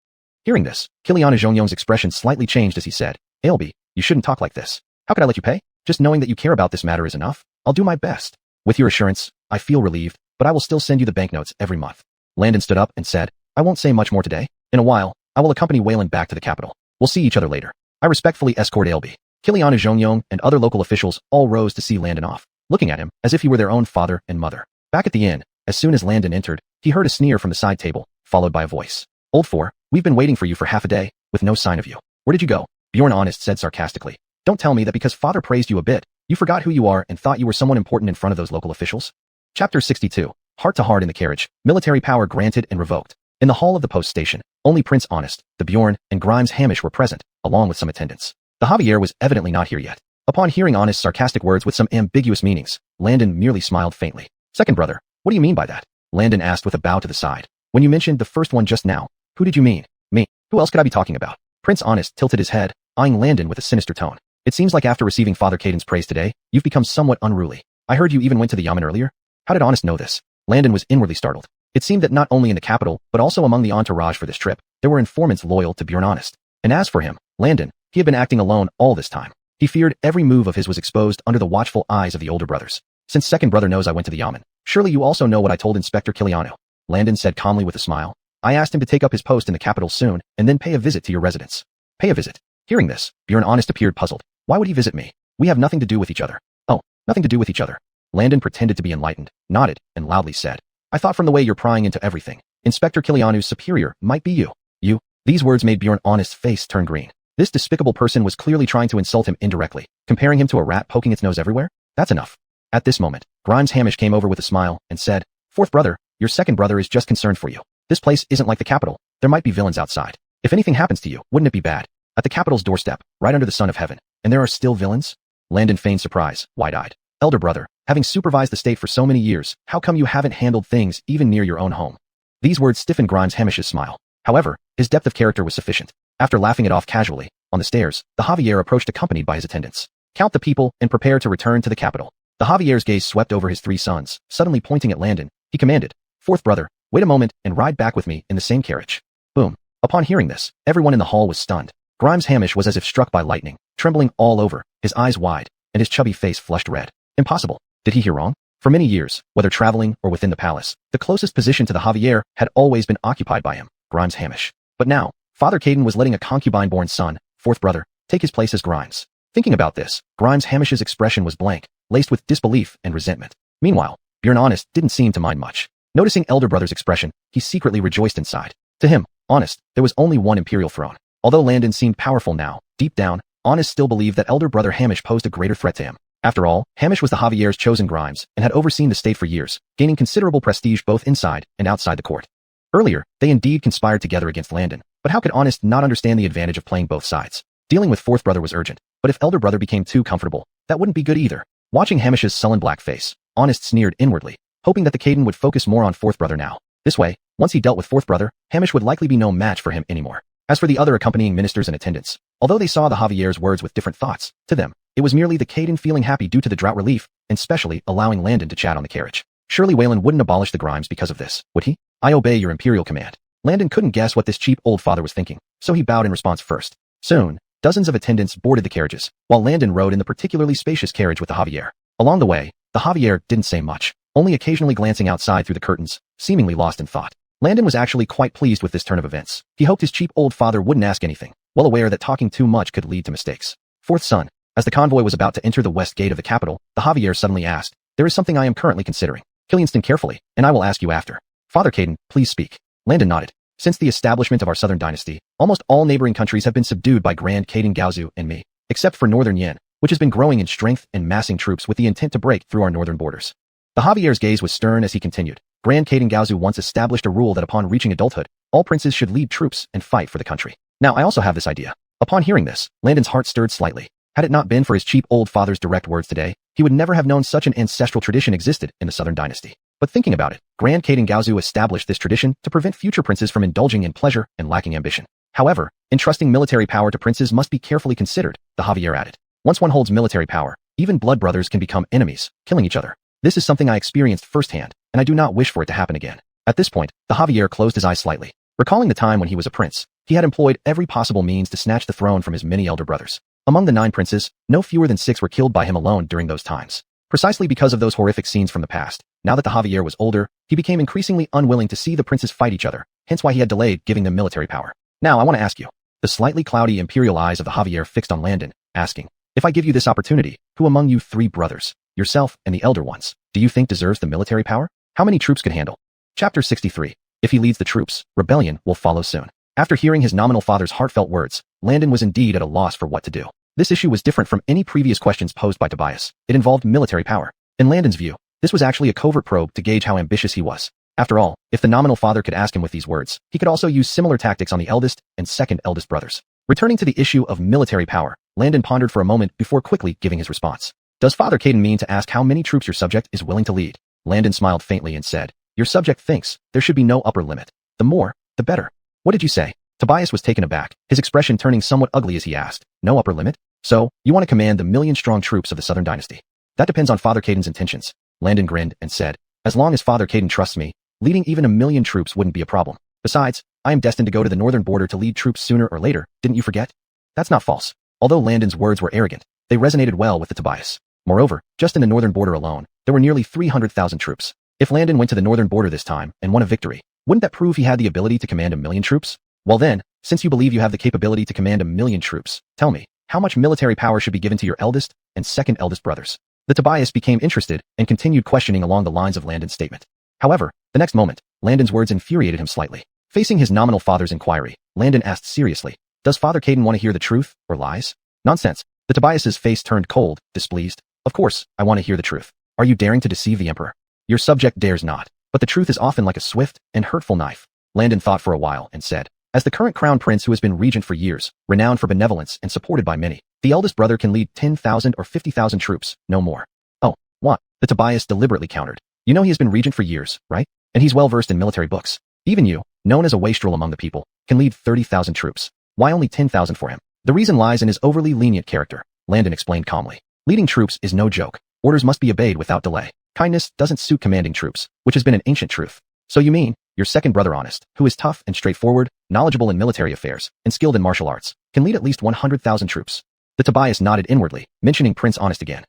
Hearing this, Kilianu Zhongyong's expression slightly changed as he said, Ailby, you shouldn't talk like this. How could I let you pay? Just knowing that you care about this matter is enough. I'll do my best. With your assurance, I feel relieved, but I will still send you the banknotes every month. Landon stood up and said, I won't say much more today. In a while, I will accompany Wayland back to the capital. We'll see each other later. I respectfully escort Ailby. Kilianu Zhongyong and other local officials all rose to see Landon off, looking at him as if he were their own father and mother. Back at the inn, as soon as Landon entered, he heard a sneer from the side table, followed by a voice. Old four, we've been waiting for you for half a day, with no sign of you. Where did you go? Bjorn Honest said sarcastically. Don't tell me that because father praised you a bit, you forgot who you are and thought you were someone important in front of those local officials? Chapter 62. Heart to heart in the carriage, military power granted and revoked. In the hall of the post station, only Prince Honest, the Bjorn, and Grimes Hamish were present, along with some attendants. The Javier was evidently not here yet. Upon hearing Honest's sarcastic words with some ambiguous meanings, Landon merely smiled faintly. Second brother, what do you mean by that? Landon asked with a bow to the side. When you mentioned the first one just now, who did you mean? Me. Who else could I be talking about? Prince Honest tilted his head, eyeing Landon with a sinister tone. It seems like after receiving Father Caden's praise today, you've become somewhat unruly. I heard you even went to the Yamen earlier. How did Honest know this? Landon was inwardly startled. It seemed that not only in the capital, but also among the entourage for this trip, there were informants loyal to Bjorn Honest. And as for him, Landon, he had been acting alone all this time. He feared every move of his was exposed under the watchful eyes of the older brothers. Since second brother knows I went to the Yamen, surely you also know what I told Inspector Kiliano. Landon said calmly with a smile. I asked him to take up his post in the capital soon, and then pay a visit to your residence. Pay a visit? Hearing this, Bjorn Honest appeared puzzled. Why would he visit me? We have nothing to do with each other. Oh, nothing to do with each other. Landon pretended to be enlightened, nodded, and loudly said, I thought from the way you're prying into everything, Inspector Kilianu's superior might be you. You? These words made Bjorn Honest's face turn green. This despicable person was clearly trying to insult him indirectly, comparing him to a rat poking its nose everywhere? That's enough. At this moment, Grimes Hamish came over with a smile and said, Fourth brother, your second brother is just concerned for you. This place isn't like the capital. There might be villains outside. If anything happens to you, wouldn't it be bad? At the capital's doorstep, right under the sun of heaven, and there are still villains? Landon feigned surprise, wide-eyed. Elder brother, having supervised the state for so many years, how come you haven't handled things even near your own home? These words stiffened Grimes Hamish's smile. However, his depth of character was sufficient. After laughing it off casually, on the stairs, the Javier approached accompanied by his attendants. Count the people and prepare to return to the capital. The Javier's gaze swept over his 3 sons, suddenly pointing at Landon. He commanded, Fourth brother, wait a moment and ride back with me in the same carriage. Boom. Upon hearing this, everyone in the hall was stunned. Grimes Hamish was as if struck by lightning, trembling all over, his eyes wide, and his chubby face flushed red. Impossible. Did he hear wrong? For many years, whether traveling or within the palace, the closest position to the Javier had always been occupied by him, Grimes Hamish. But now, Father Caden was letting a concubine-born son, fourth brother, take his place as Grimes. Thinking about this, Grimes Hamish's expression was blank, laced with disbelief and resentment. Meanwhile, Bjorn Honest didn't seem to mind much. Noticing elder brother's expression, he secretly rejoiced inside. To him, Honest, there was only one imperial throne. Although Landon seemed powerful now, deep down, Honest still believed that elder brother Hamish posed a greater threat to him. After all, Hamish was the Javier's chosen Grimes and had overseen the state for years, gaining considerable prestige both inside and outside the court. Earlier, they indeed conspired together against Landon, but how could Honest not understand the advantage of playing both sides? Dealing with fourth brother was urgent, but if elder brother became too comfortable, that wouldn't be good either. Watching Hamish's sullen black face, Honest sneered inwardly, hoping that the Caden would focus more on fourth brother now. This way, once he dealt with fourth brother, Hamish would likely be no match for him anymore. As for the other accompanying ministers and attendants, although they saw the Javier's words with different thoughts, to them, It was merely the Caden feeling happy due to the drought relief, and specially allowing Landon to chat on the carriage. Surely Waylon wouldn't abolish the Grimes because of this, would he? I obey your imperial command. Landon couldn't guess what this cheap old father was thinking, so he bowed in response first. Soon, dozens of attendants boarded the carriages, while Landon rode in the particularly spacious carriage with the Javier. Along the way, the Javier didn't say much, only occasionally glancing outside through the curtains, seemingly lost in thought. Landon was actually quite pleased with this turn of events. He hoped his cheap old father wouldn't ask anything, well aware that talking too much could lead to mistakes. Fourth son, as the convoy was about to enter the west gate of the capital, the Javier suddenly asked, "There is something I am currently considering. Killianston carefully, and I will ask you after." "Father Caden, please speak." Landon nodded. "Since the establishment of our southern dynasty, almost all neighboring countries have been subdued by Grand Caden Gaozu and me, except for northern Yin, which has been growing in strength and massing troops with the intent to break through our northern borders." The Javier's gaze was stern as he continued. Grand Caden Gaozu once established a rule that upon reaching adulthood, all princes should lead troops and fight for the country. Now I also have this idea. Upon hearing this, Landon's heart stirred slightly. Had it not been for his cheap old father's direct words today, he would never have known such an ancestral tradition existed in the southern dynasty. But thinking about it, Grand Caden Gaozu established this tradition to prevent future princes from indulging in pleasure and lacking ambition. However, entrusting military power to princes must be carefully considered, the Javier added. Once one holds military power, even blood brothers can become enemies, killing each other. This is something I experienced firsthand, and I do not wish for it to happen again. At this point, the Javier closed his eyes slightly. Recalling the time when he was a prince, he had employed every possible means to snatch the throne from his many elder brothers. Among the 9 princes, no fewer than 6 were killed by him alone during those times. Precisely because of those horrific scenes from the past, now that the Javier was older, he became increasingly unwilling to see the princes fight each other, hence why he had delayed giving them military power. Now I want to ask you. The slightly cloudy imperial eyes of the Javier fixed on Landon, asking, "If I give you this opportunity, who among you 3 brothers, yourself and the elder ones, do you think deserves the military power? How many troops could handle?" Chapter 63. If he leads the troops, rebellion will follow soon. After hearing his nominal father's heartfelt words, Landon was indeed at a loss for what to do. This issue was different from any previous questions posed by Tobias. It involved military power. In Landon's view, this was actually a covert probe to gauge how ambitious he was. After all, if the nominal father could ask him with these words, he could also use similar tactics on the eldest and second eldest brothers. Returning to the issue of military power, Landon pondered for a moment before quickly giving his response. "Does Father Caden mean to ask how many troops your subject is willing to lead?" Landon smiled faintly and said, "Your subject thinks there should be no upper limit. The more, the better." "What did you say?" Tobias was taken aback, his expression turning somewhat ugly as he asked, "No upper limit? So, you want to command the million-strong troops of the southern dynasty?" "That depends on Father Caden's intentions." Landon grinned and said, "As long as Father Caden trusts me, leading even 1,000,000 troops wouldn't be a problem. Besides, I am destined to go to the northern border to lead troops sooner or later, didn't you forget?" That's not false. Although Landon's words were arrogant, they resonated well with the Tobias. Moreover, just in the northern border alone, there were nearly 300,000 troops. If Landon went to the northern border this time and won a victory, wouldn't that prove he had the ability to command 1,000,000 troops? Well then, since you believe you have the capability to command 1,000,000 troops, tell me, how much military power should be given to your eldest and second eldest brothers? The Tobias became interested and continued questioning along the lines of Landon's statement. However, the next moment, Landon's words infuriated him slightly. Facing his nominal father's inquiry, Landon asked seriously, "Does Father Caden want to hear the truth or lies?" "Nonsense." The Tobias's face turned cold, displeased. "Of course, I want to hear the truth. Are you daring to deceive the Emperor?" "Your subject dares not, but the truth is often like a swift and hurtful knife." Landon thought for a while and said, "As the current crown prince who has been regent for years, renowned for benevolence and supported by many, the eldest brother can lead 10,000 or 50,000 troops, no more." "Oh, what?" the Tobias deliberately countered. "You know he has been regent for years, right? And he's well versed in military books. Even you, known as a wastrel among the people, can lead 30,000 troops. Why only 10,000 for him?" "The reason lies in his overly lenient character," Landon explained calmly. "Leading troops is no joke. Orders must be obeyed without delay. Kindness doesn't suit commanding troops, which has been an ancient truth." "So you mean, your second brother Honest, who is tough and straightforward, knowledgeable in military affairs, and skilled in martial arts, can lead at least 100,000 troops?" The Tobias nodded inwardly, mentioning Prince Honest again.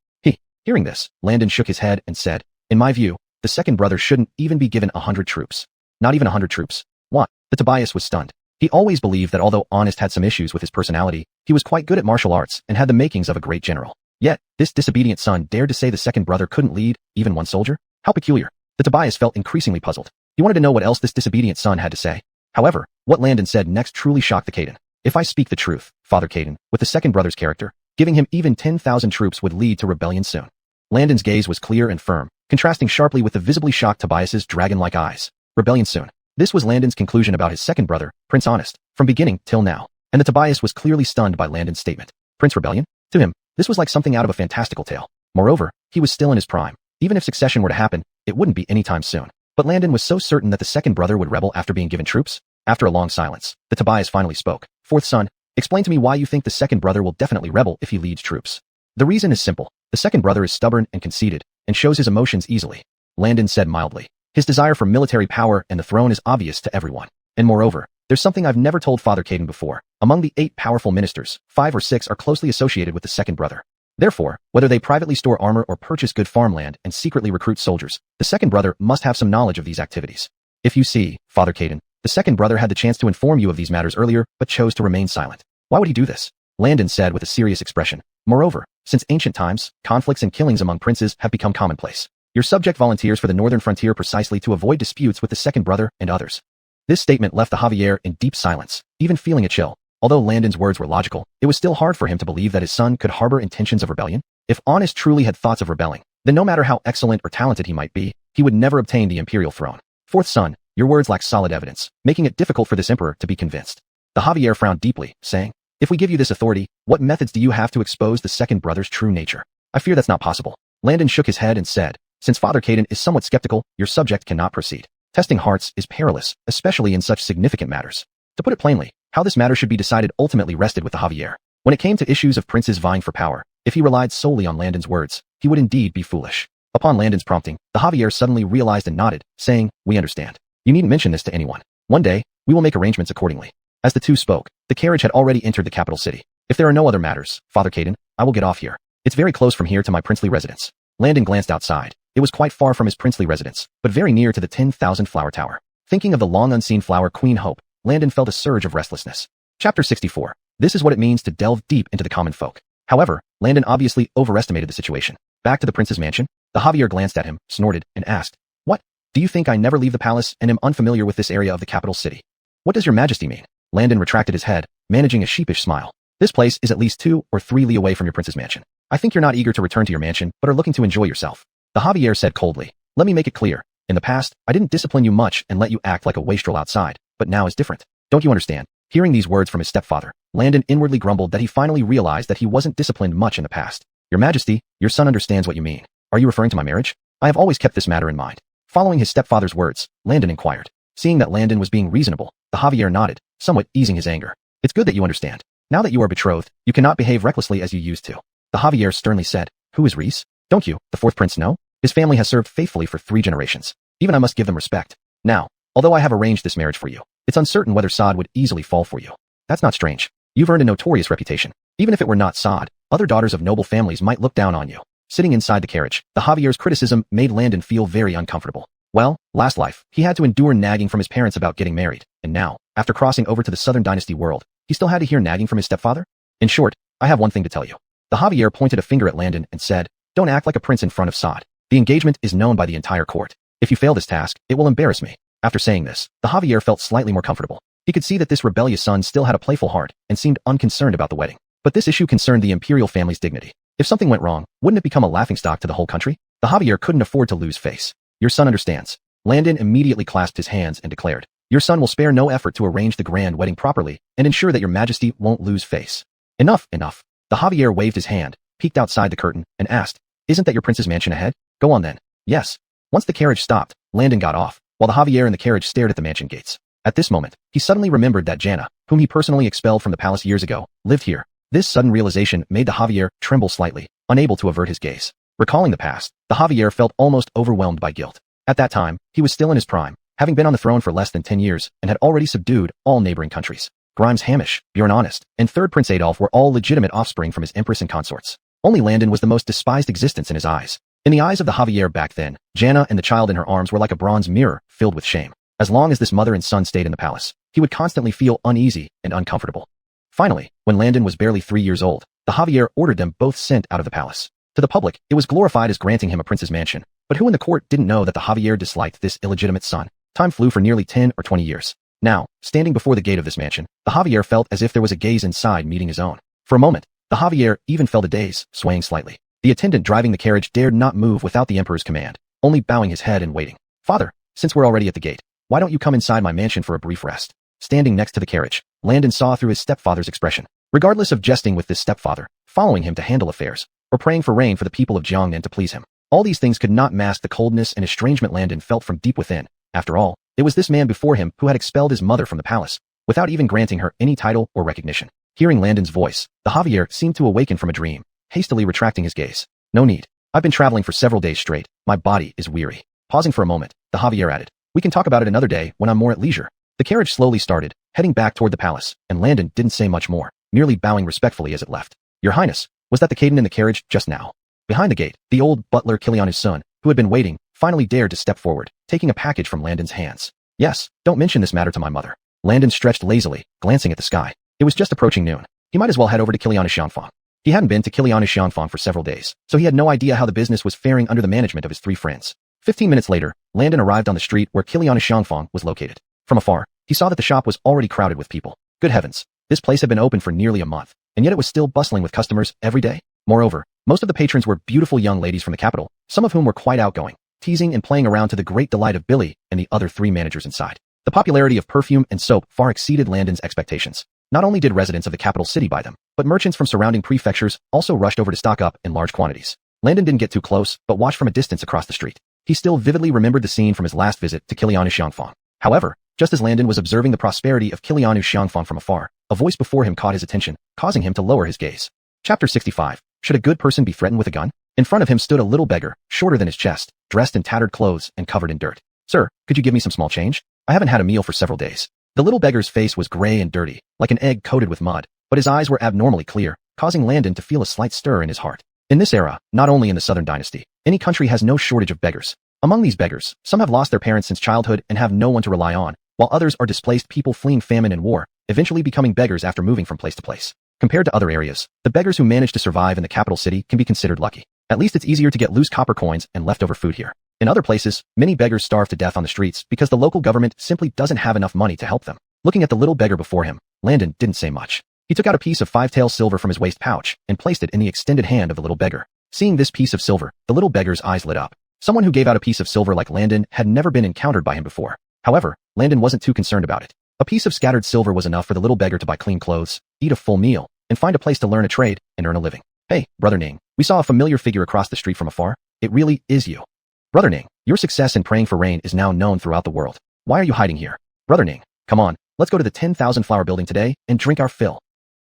Hearing this, Landon shook his head and said, "In my view, the second brother shouldn't even be given 100 troops. Not even 100 troops." "What?" The Tobias was stunned. He always believed that although Honest had some issues with his personality, he was quite good at martial arts and had the makings of a great general. Yet, this disobedient son dared to say the second brother couldn't lead even one soldier? How peculiar. The Tobias felt increasingly puzzled. He wanted to know what else this disobedient son had to say. However, what Landon said next truly shocked the Caden. "If I speak the truth, Father Caden, with the second brother's character, giving him even 10,000 troops would lead to rebellion soon." Landon's gaze was clear and firm, contrasting sharply with the visibly shocked Tobias's dragon-like eyes. Rebellion soon. This was Landon's conclusion about his second brother, Prince Honest, from beginning till now, and the Tobias was clearly stunned by Landon's statement. Prince Rebellion? To him, this was like something out of a fantastical tale. Moreover, he was still in his prime. Even if succession were to happen, it wouldn't be any time soon. But Landon was so certain that the second brother would rebel after being given troops. After a long silence, the Tobias finally spoke. "Fourth son, explain to me why you think the second brother will definitely rebel if he leads troops." The reason is simple. The second brother is stubborn and conceited, and shows his emotions easily. Landon said mildly. His desire for military power and the throne is obvious to everyone. And moreover, there's something I've never told Father Caden before. Among the 8 powerful ministers, 5 or 6 are closely associated with the second brother. Therefore, whether they privately store armor or purchase good farmland and secretly recruit soldiers, the second brother must have some knowledge of these activities. If you see, Father Caden, the second brother had the chance to inform you of these matters earlier, but chose to remain silent. Why would he do this? Landon said with a serious expression. Moreover, since ancient times, conflicts and killings among princes have become commonplace. Your subject volunteers for the northern frontier precisely to avoid disputes with the second brother and others. This statement left the Javier in deep silence, even feeling a chill. Although Landon's words were logical, it was still hard for him to believe that his son could harbor intentions of rebellion. If Honest truly had thoughts of rebelling, then no matter how excellent or talented he might be, he would never obtain the imperial throne. Fourth son, your words lack solid evidence, making it difficult for this emperor to be convinced. The Javier frowned deeply, saying, if we give you this authority, what methods do you have to expose the second brother's true nature? I fear that's not possible. Landon shook his head and said, since Father Caden is somewhat skeptical, your subject cannot proceed. Testing hearts is perilous, especially in such significant matters. To put it plainly, how this matter should be decided ultimately rested with the Javier. When it came to issues of princes vying for power, if he relied solely on Landon's words, he would indeed be foolish. Upon Landon's prompting, the Javier suddenly realized and nodded, saying, we understand. You needn't mention this to anyone. One day, we will make arrangements accordingly. As the two spoke, the carriage had already entered the capital city. If there are no other matters, Father Caden, I will get off here. It's very close from here to my princely residence. Landon glanced outside. It was quite far from his princely residence, but very near to the 10,000 flower tower. Thinking of the long unseen flower Queen Hope, Landon felt a surge of restlessness. Chapter 64. This is what it means to delve deep into the common folk. However, Landon obviously overestimated the situation. Back to the prince's mansion, the Javier glanced at him, snorted, and asked, what? Do you think I never leave the palace and am unfamiliar with this area of the capital city? What does your majesty mean? Landon retracted his head, managing a sheepish smile. This place is at least 2 or 3 li away from your prince's mansion. I think you're not eager to return to your mansion, but are looking to enjoy yourself. The Javier said coldly, let me make it clear. In the past, I didn't discipline you much and let you act like a wastrel outside, but now is different. Don't you understand? Hearing these words from his stepfather, Landon inwardly grumbled that he finally realized that he wasn't disciplined much in the past. Your majesty, your son understands what you mean. Are you referring to my marriage? I have always kept this matter in mind. Following his stepfather's words, Landon inquired. Seeing that Landon was being reasonable, the Javier nodded, somewhat easing his anger. It's good that you understand. Now that you are betrothed, you cannot behave recklessly as you used to. The Javier sternly said, who is Reese? Don't you, the 4th prince, know? His family has served faithfully for 3 generations. Even I must give them respect. Now, although I have arranged this marriage for you, it's uncertain whether Saad would easily fall for you. That's not strange. You've earned a notorious reputation. Even if it were not Saad, other daughters of noble families might look down on you. Sitting inside the carriage, the Javier's criticism made Landon feel very uncomfortable. Well, last life, he had to endure nagging from his parents about getting married, and now, after crossing over to the southern dynasty world, he still had to hear nagging from his stepfather? In short, I have one thing to tell you. The Javier pointed a finger at Landon and said, don't act like a prince in front of Saad. The engagement is known by the entire court. If you fail this task, it will embarrass me. After saying this, the Javier felt slightly more comfortable. He could see that this rebellious son still had a playful heart and seemed unconcerned about the wedding. But this issue concerned the imperial family's dignity. If something went wrong, wouldn't it become a laughingstock to the whole country? The Javier couldn't afford to lose face. Your son understands. Landon immediately clasped his hands and declared, your son will spare no effort to arrange the grand wedding properly and ensure that your majesty won't lose face. Enough, enough. The Javier waved his hand, peeked outside the curtain, and asked, isn't that your prince's mansion ahead? Go on then. Yes. Once the carriage stopped, Landon got off, while the Javier in the carriage stared at the mansion gates. At this moment, he suddenly remembered that Jana, whom he personally expelled from the palace years ago, lived here. This sudden realization made the Javier tremble slightly, unable to avert his gaze. Recalling the past, the Javier felt almost overwhelmed by guilt. At that time, he was still in his prime, having been on the throne for less than 10 years and had already subdued all neighboring countries. Grimes Hamish, Bjorn Honest, and 3rd Prince Adolf were all legitimate offspring from his empress and consorts. Only Landon was the most despised existence in his eyes. In the eyes of the Javier back then, Jana and the child in her arms were like a bronze mirror filled with shame. As long as this mother and son stayed in the palace, he would constantly feel uneasy and uncomfortable. Finally, when Landon was barely 3 years old, the Javier ordered them both sent out of the palace. To the public, it was glorified as granting him a prince's mansion, but who in the court didn't know that the Javier disliked this illegitimate son? Time flew for nearly 10 or 20 years. Now, standing before the gate of this mansion, the Javier felt as if there was a gaze inside meeting his own. For a moment, the Javier even felt a daze, swaying slightly. The attendant driving the carriage dared not move without the emperor's command, only bowing his head and waiting. Father, since we're already at the gate, why don't you come inside my mansion for a brief rest? Standing next to the carriage, Landon saw through his stepfather's expression. Regardless of jesting with this stepfather, following him to handle affairs, or praying for rain for the people of Jiangnan to please him, all these things could not mask the coldness and estrangement Landon felt from deep within. After all, it was this man before him who had expelled his mother from the palace, without even granting her any title or recognition. Hearing Landon's voice, the Javier seemed to awaken from a dream. hastily retracting his gaze. No need. I've been traveling for several days straight. My body is weary. Pausing for a moment, the Javier added, we can talk about it another day when I'm more at leisure. The carriage slowly started, heading back toward the palace, and Landon didn't say much more, merely bowing respectfully as it left. Your Highness, was that the Caden in the carriage just now? Behind the gate, the old butler Kiliana's son, who had been waiting, finally dared to step forward, taking a package from Landon's hands. Yes, don't mention this matter to my mother. Landon stretched lazily, glancing at the sky. It was just approaching noon. He might as well head over to Kiliana Xianfang. He hadn't been to Kiliana Xianfang for several days, so he had no idea how the business was faring under the management of his three friends. 15 minutes later, Landon arrived on the street where Kiliana Xianfang was located. From afar, he saw that the shop was already crowded with people. Good heavens, this place had been open for nearly a month, and yet it was still bustling with customers every day. Moreover, most of the patrons were beautiful young ladies from the capital, some of whom were quite outgoing, teasing and playing around to the great delight of Billy and the other three managers inside. The popularity of perfume and soap far exceeded Landon's expectations. Not only did residents of the capital city buy them, but merchants from surrounding prefectures also rushed over to stock up in large quantities. Landon didn't get too close, but watched from a distance across the street. He still vividly remembered the scene from his last visit to Kiliana Xianfang. However, just as Landon was observing the prosperity of Kiliana Xianfang from afar, a voice before him caught his attention, causing him to lower his gaze. Chapter 65. Should a good person be threatened with a gun? In front of him stood a little beggar, shorter than his chest, dressed in tattered clothes and covered in dirt. Sir, could you give me some small change? I haven't had a meal for several days. The little beggar's face was gray and dirty, like an egg coated with mud, but his eyes were abnormally clear, causing Landon to feel a slight stir in his heart. In this era, not only in the southern dynasty, any country has no shortage of beggars. Among these beggars, some have lost their parents since childhood and have no one to rely on, while others are displaced people fleeing famine and war, eventually becoming beggars after moving from place to place. Compared to other areas, the beggars who manage to survive in the capital city can be considered lucky. At least it's easier to get loose copper coins and leftover food here. In other places, many beggars starve to death on the streets because the local government simply doesn't have enough money to help them. Looking at the little beggar before him, Landon didn't say much. He took out a piece of 5-tael silver from his waist pouch and placed it in the extended hand of the little beggar. Seeing this piece of silver, the little beggar's eyes lit up. Someone who gave out a piece of silver like Landon had never been encountered by him before. However, Landon wasn't too concerned about it. A piece of scattered silver was enough for the little beggar to buy clean clothes, eat a full meal, and find a place to learn a trade and earn a living. Hey, Brother Ning, we saw a familiar figure across the street from afar. It really is you. Brother Ning, your success in praying for rain is now known throughout the world. Why are you hiding here? Brother Ning, come on, let's go to the 10,000 flower building today and drink our fill.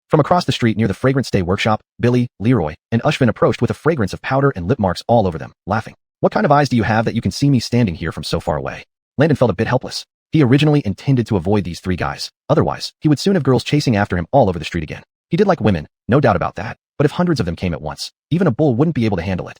From across the street near the fragrance stay workshop, Billy, Leroy, and Ushvin approached with a fragrance of powder and lip marks all over them, laughing. What kind of eyes do you have that you can see me standing here from so far away? Landon felt a bit helpless. He originally intended to avoid these three guys. Otherwise, he would soon have girls chasing after him all over the street again. He did like women, no doubt about that, but if hundreds of them came at once, even a bull wouldn't be able to handle it.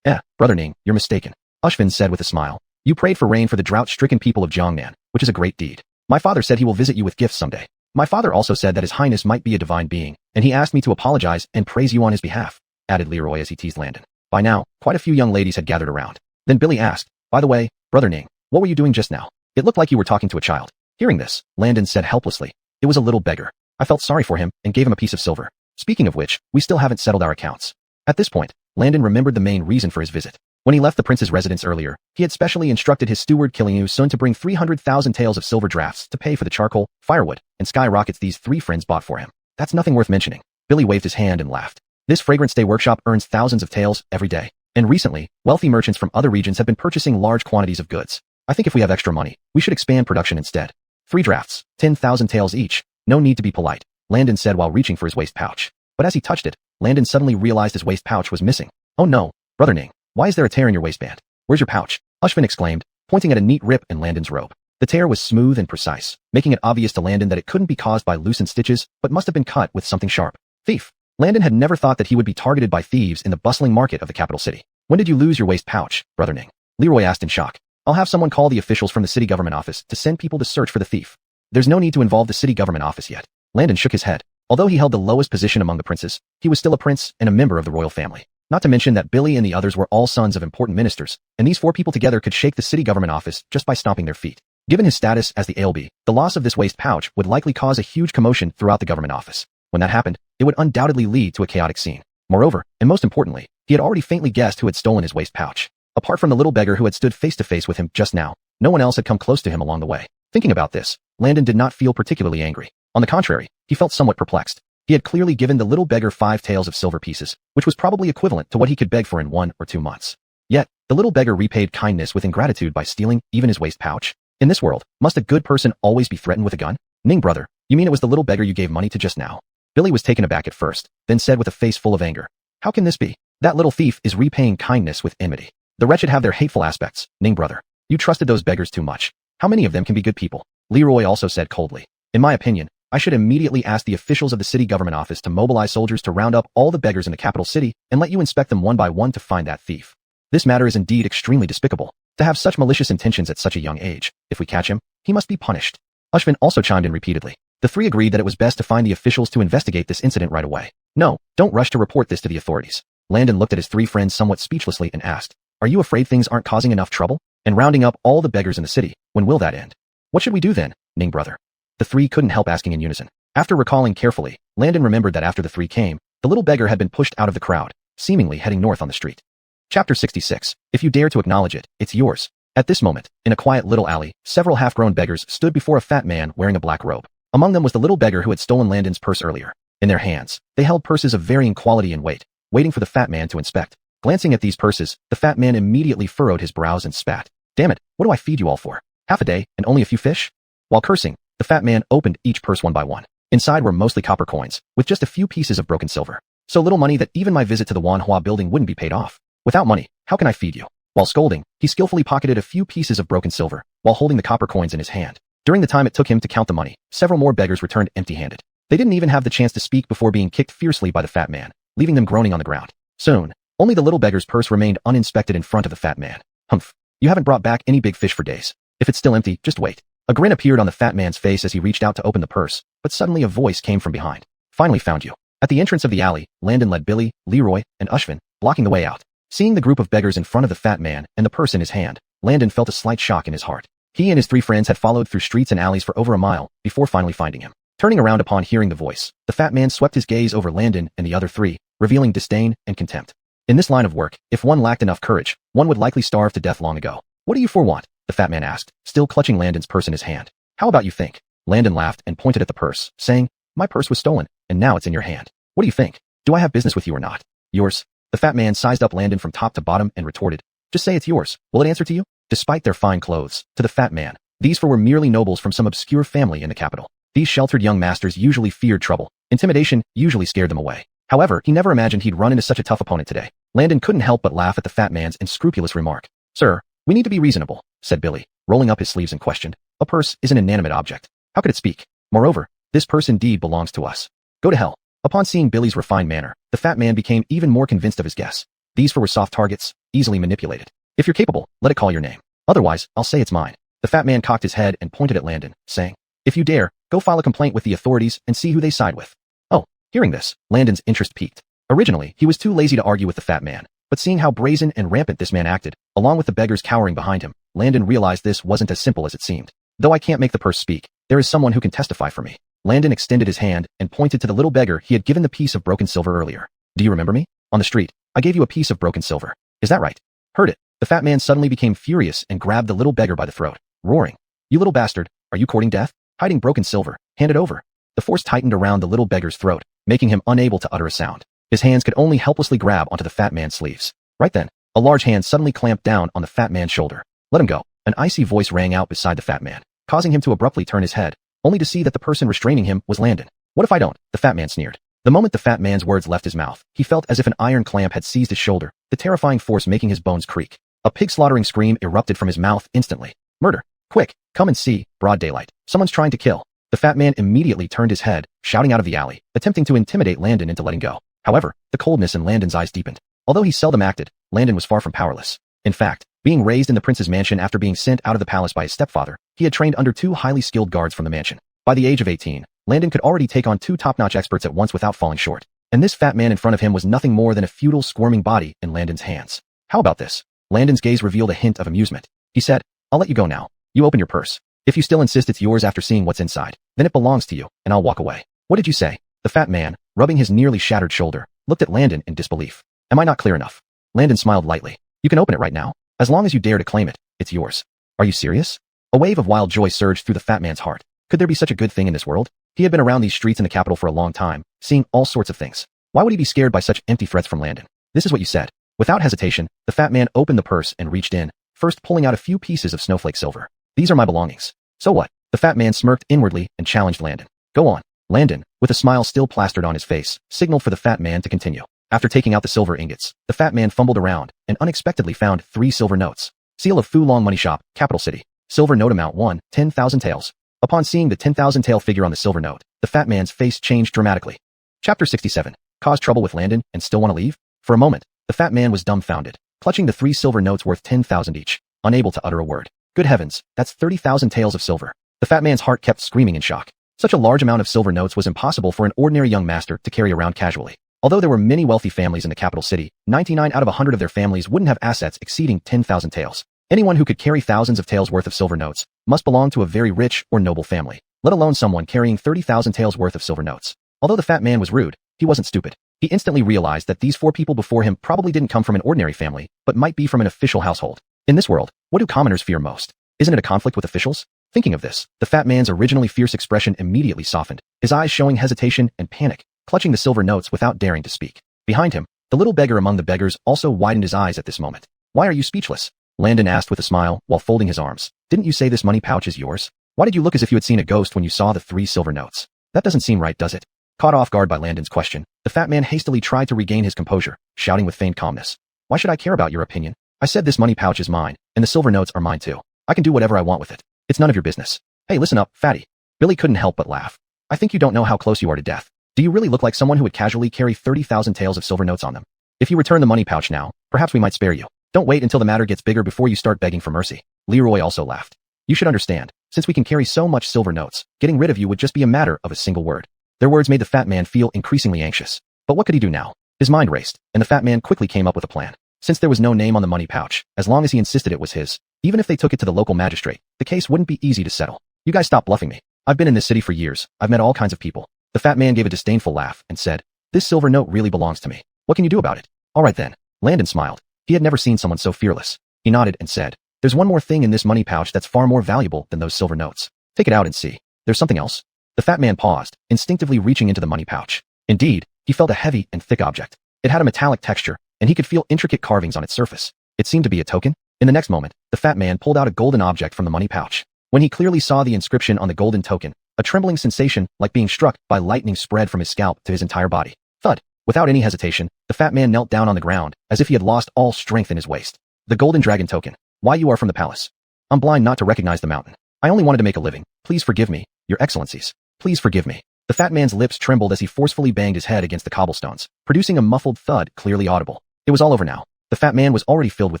Brother Ning, you're mistaken. Ushvin said with a smile. You prayed for rain for the drought-stricken people of Jiangnan, which is a great deed. My father said he will visit you with gifts someday. My father also said that his highness might be a divine being, and he asked me to apologize and praise you on his behalf, added Leroy as he teased Landon. By now, quite a few young ladies had gathered around. Then Billy asked, by the way, Brother Ning, what were you doing just now? It looked like you were talking to a child. Hearing this, Landon said helplessly, it was a little beggar. I felt sorry for him and gave him a piece of silver. Speaking of which, we still haven't settled our accounts. At this point, Landon remembered the main reason for his visit. When he left the prince's residence earlier, he had specially instructed his steward Kilianu's son to bring 300,000 taels of silver drafts to pay for the charcoal, firewood, and skyrockets these three friends bought for him. That's nothing worth mentioning. Billy waved his hand and laughed. This fragrance day workshop earns thousands of taels every day. And recently, wealthy merchants from other regions have been purchasing large quantities of goods. I think if we have extra money, we should expand production instead. 3 drafts, 10,000 taels each. No need to be polite, Landon said while reaching for his waist pouch. But as he touched it, Landon suddenly realized his waist pouch was missing. Oh no, Brother Ning, why is there a tear in your waistband? Where's your pouch? Ushvin exclaimed, pointing at a neat rip in Landon's robe. The tear was smooth and precise, making it obvious to Landon that it couldn't be caused by loosened stitches, but must have been cut with something sharp. Thief. Landon had never thought that he would be targeted by thieves in the bustling market of the capital city. When did you lose your waist pouch, Brother Ning? Leroy asked in shock. I'll have someone call the officials from the city government office to send people to search for the thief. There's no need to involve the city government office yet. Landon shook his head. Although he held the lowest position among the princes, he was still a prince and a member of the royal family. Not to mention that Billy and the others were all sons of important ministers, and these 4 people together could shake the city government office just by stomping their feet. Given his status as the ALB, the loss of this waist pouch would likely cause a huge commotion throughout the government office. When that happened, it would undoubtedly lead to a chaotic scene. Moreover, and most importantly, he had already faintly guessed who had stolen his waist pouch. Apart from the little beggar who had stood face to face with him just now, no one else had come close to him along the way. Thinking about this, Landon did not feel particularly angry. On the contrary, he felt somewhat perplexed. He had clearly given the little beggar 5 taels of silver pieces, which was probably equivalent to what he could beg for in 1 or 2 months. Yet, the little beggar repaid kindness with ingratitude by stealing even his waist pouch. In this world, must a good person always be threatened with a gun? Ning brother, you mean it was the little beggar you gave money to just now? Billy was taken aback at first, then said with a face full of anger. How can this be? That little thief is repaying kindness with enmity. The wretched have their hateful aspects, Ning brother. You trusted those beggars too much. How many of them can be good people? Leroy also said coldly. In my opinion, I should immediately ask the officials of the city government office to mobilize soldiers to round up all the beggars in the capital city and let you inspect them one by one to find that thief. This matter is indeed extremely despicable. To have such malicious intentions at such a young age. If we catch him, he must be punished. Ashvin also chimed in repeatedly. The three agreed that it was best to find the officials to investigate this incident right away. No, don't rush to report this to the authorities. Landon looked at his three friends somewhat speechlessly and asked, are you afraid things aren't causing enough trouble? And rounding up all the beggars in the city, when will that end? What should we do then, Ning brother? The three couldn't help asking in unison. After recalling carefully, Landon remembered that after the three came, the little beggar had been pushed out of the crowd, seemingly heading north on the street. Chapter 66. If you dare to acknowledge it, it's yours. At this moment, in a quiet little alley, several half-grown beggars stood before a fat man wearing a black robe. Among them was the little beggar who had stolen Landon's purse earlier. In their hands, they held purses of varying quality and weight, waiting for the fat man to inspect. Glancing at these purses, the fat man immediately furrowed his brows and spat. Damn it, what do I feed you all for? Half a day, and only a few fish? While cursing, the fat man opened each purse one by one. Inside were mostly copper coins, with just a few pieces of broken silver. So little money that even my visit to the Wanhua building wouldn't be paid off. Without money, how can I feed you? While scolding, he skillfully pocketed a few pieces of broken silver, while holding the copper coins in his hand. During the time it took him to count the money, several more beggars returned empty-handed. They didn't even have the chance to speak before being kicked fiercely by the fat man, leaving them groaning on the ground. Soon, only the little beggar's purse remained uninspected in front of the fat man. Humph. You haven't brought back any big fish for days. If it's still empty, just wait. A grin appeared on the fat man's face as he reached out to open the purse, but suddenly a voice came from behind. Finally found you. At the entrance of the alley, Landon led Billy, Leroy, and Ashvin, blocking the way out. Seeing the group of beggars in front of the fat man and the purse in his hand, Landon felt a slight shock in his heart. He and his three friends had followed through streets and alleys for over a mile before finally finding him. Turning around upon hearing the voice, the fat man swept his gaze over Landon and the other three, revealing disdain and contempt. In this line of work, if one lacked enough courage, one would likely starve to death long ago. What do you for want? The fat man asked, still clutching Landon's purse in his hand. How about you think? Landon laughed and pointed at the purse, saying, my purse was stolen, and now it's in your hand. What do you think? Do I have business with you or not? Yours. The fat man sized up Landon from top to bottom and retorted, just say it's yours. Will it answer to you? Despite their fine clothes, to the fat man, these four were merely nobles from some obscure family in the capital. These sheltered young masters usually feared trouble. Intimidation usually scared them away. However, he never imagined he'd run into such a tough opponent today. Landon couldn't help but laugh at the fat man's unscrupulous remark. Sir, we need to be reasonable, said Billy, rolling up his sleeves and questioned. A purse is an inanimate object. How could it speak? Moreover, this purse indeed belongs to us. Go to hell. Upon seeing Billy's refined manner, the fat man became even more convinced of his guess. These four were soft targets, easily manipulated. If you're capable, let it call your name. Otherwise, I'll say it's mine. The fat man cocked his head and pointed at Landon, saying, if you dare, go file a complaint with the authorities and see who they side with. Oh, hearing this, Landon's interest piqued. Originally, he was too lazy to argue with the fat man, but seeing how brazen and rampant this man acted, along with the beggars cowering behind him, Landon realized this wasn't as simple as it seemed. Though I can't make the purse speak, there is someone who can testify for me. Landon extended his hand and pointed to the little beggar he had given the piece of broken silver earlier. Do you remember me? On the street, I gave you a piece of broken silver. Is that right? Heard it. The fat man suddenly became furious and grabbed the little beggar by the throat, roaring, you little bastard, are you courting death? Hiding broken silver, hand it over. The force tightened around the little beggar's throat, making him unable to utter a sound. His hands could only helplessly grab onto the fat man's sleeves. Right then, a large hand suddenly clamped down on the fat man's shoulder. Let him go. An icy voice rang out beside the fat man, causing him to abruptly turn his head, only to see that the person restraining him was Landon. What if I don't? The fat man sneered. The moment the fat man's words left his mouth, he felt as if an iron clamp had seized his shoulder, the terrifying force making his bones creak. A pig-slaughtering scream erupted from his mouth instantly. Murder. Quick, come and see, broad daylight. Someone's trying to kill. The fat man immediately turned his head, shouting out of the alley, attempting to intimidate Landon into letting go. However, the coldness in Landon's eyes deepened. Although he seldom acted, Landon was far from powerless. In fact, being raised in the prince's mansion after being sent out of the palace by his stepfather, he had trained under two highly skilled guards from the mansion. By the age of 18, Landon could already take on two top-notch experts at once without falling short. And this fat man in front of him was nothing more than a feudal squirming body in Landon's hands. How about this? Landon's gaze revealed a hint of amusement. He said, I'll let you go now. You open your purse. If you still insist it's yours after seeing what's inside, then it belongs to you, and I'll walk away. What did you say? The fat man, rubbing his nearly shattered shoulder, looked at Landon in disbelief. Am I not clear enough? Landon smiled lightly. You can open it right now. As long as you dare to claim it, it's yours. Are you serious? A wave of wild joy surged through the fat man's heart. Could there be such a good thing in this world? He had been around these streets in the capital for a long time, seeing all sorts of things. Why would he be scared by such empty threats from Landon? This is what you said. Without hesitation, the fat man opened the purse and reached in, first pulling out a few pieces of snowflake silver. These are my belongings. So what? The fat man smirked inwardly and challenged Landon. Go on. Landon, with a smile still plastered on his face, signaled for the fat man to continue. After taking out the silver ingots, the fat man fumbled around and unexpectedly found 3 silver notes. Seal of Fu Long Money Shop, Capital City. Silver note amount 1, 10,000 taels. Upon seeing the 10,000 tael figure on the silver note, the fat man's face changed dramatically. Chapter 67. Cause trouble with Landon and still want to leave? For a moment, the fat man was dumbfounded, clutching the 3 silver notes worth 10,000 each, unable to utter a word. Good heavens, that's 30,000 taels of silver. The fat man's heart kept screaming in shock. Such a large amount of silver notes was impossible for an ordinary young master to carry around casually. Although there were many wealthy families in the capital city, 99 out of 100 of their families wouldn't have assets exceeding 10,000 taels. Anyone who could carry thousands of taels worth of silver notes must belong to a very rich or noble family, let alone someone carrying 30,000 taels worth of silver notes. Although the fat man was rude, he wasn't stupid. He instantly realized that these 4 people before him probably didn't come from an ordinary family, but might be from an official household. In this world, what do commoners fear most? Isn't it a conflict with officials? Thinking of this, the fat man's originally fierce expression immediately softened, his eyes showing hesitation and panic, clutching the silver notes without daring to speak. Behind him, the little beggar among the beggars also widened his eyes at this moment. Why are you speechless? Landon asked with a smile while folding his arms. Didn't you say this money pouch is yours? Why did you look as if you had seen a ghost when you saw the 3 silver notes? That doesn't seem right, does it? Caught off guard by Landon's question, the fat man hastily tried to regain his composure, shouting with feigned calmness. Why should I care about your opinion? I said this money pouch is mine, and the silver notes are mine too. I can do whatever I want with it. It's none of your business. Hey, listen up, fatty. Billy couldn't help but laugh. I think you don't know how close you are to death. Do you really look like someone who would casually carry 30,000 taels of silver notes on them? If you return the money pouch now, perhaps we might spare you. Don't wait until the matter gets bigger before you start begging for mercy. Leroy also laughed. You should understand, since we can carry so much silver notes, getting rid of you would just be a matter of a single word. Their words made the fat man feel increasingly anxious. But what could he do now? His mind raced, and the fat man quickly came up with a plan. Since there was no name on the money pouch, as long as he insisted it was his, even if they took it to the local magistrate, the case wouldn't be easy to settle. You guys stop bluffing me. I've been in this city for years. I've met all kinds of people. The fat man gave a disdainful laugh and said, this silver note really belongs to me. What can you do about it? All right then. Landon smiled. He had never seen someone so fearless. He nodded and said, there's one more thing in this money pouch that's far more valuable than those silver notes. Take it out and see. There's something else. The fat man paused, instinctively reaching into the money pouch. Indeed, he felt a heavy and thick object. It had a metallic texture, and he could feel intricate carvings on its surface. It seemed to be a token. In the next moment, the fat man pulled out a golden object from the money pouch. When he clearly saw the inscription on the golden token, a trembling sensation, like being struck by lightning, spread from his scalp to his entire body. Thud. Without any hesitation, the fat man knelt down on the ground, as if he had lost all strength in his waist. The golden dragon token. Why you are from the palace. I'm blind not to recognize the mountain. I only wanted to make a living. Please forgive me, your excellencies. Please forgive me. The fat man's lips trembled as he forcefully banged his head against the cobblestones, producing a muffled thud clearly audible. It was all over now. The fat man was already filled with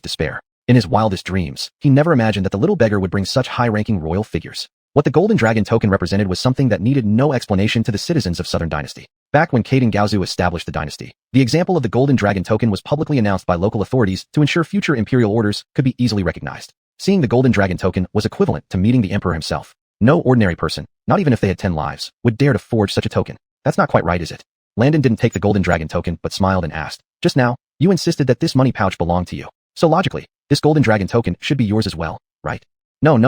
despair. In his wildest dreams, he never imagined that the little beggar would bring such high-ranking royal figures. What the golden dragon token represented was something that needed no explanation to the citizens of Southern Dynasty. Back when Kaden Gaozu established the dynasty, the example of the golden dragon token was publicly announced by local authorities to ensure future imperial orders could be easily recognized. Seeing the golden dragon token was equivalent to meeting the emperor himself. No ordinary person, not even if they had 10 lives, would dare to forge such a token. That's not quite right, is it? Landon didn't take the golden dragon token but smiled and asked, just now, you insisted that this money pouch belonged to you. So logically, this golden dragon token should be yours as well, right? No.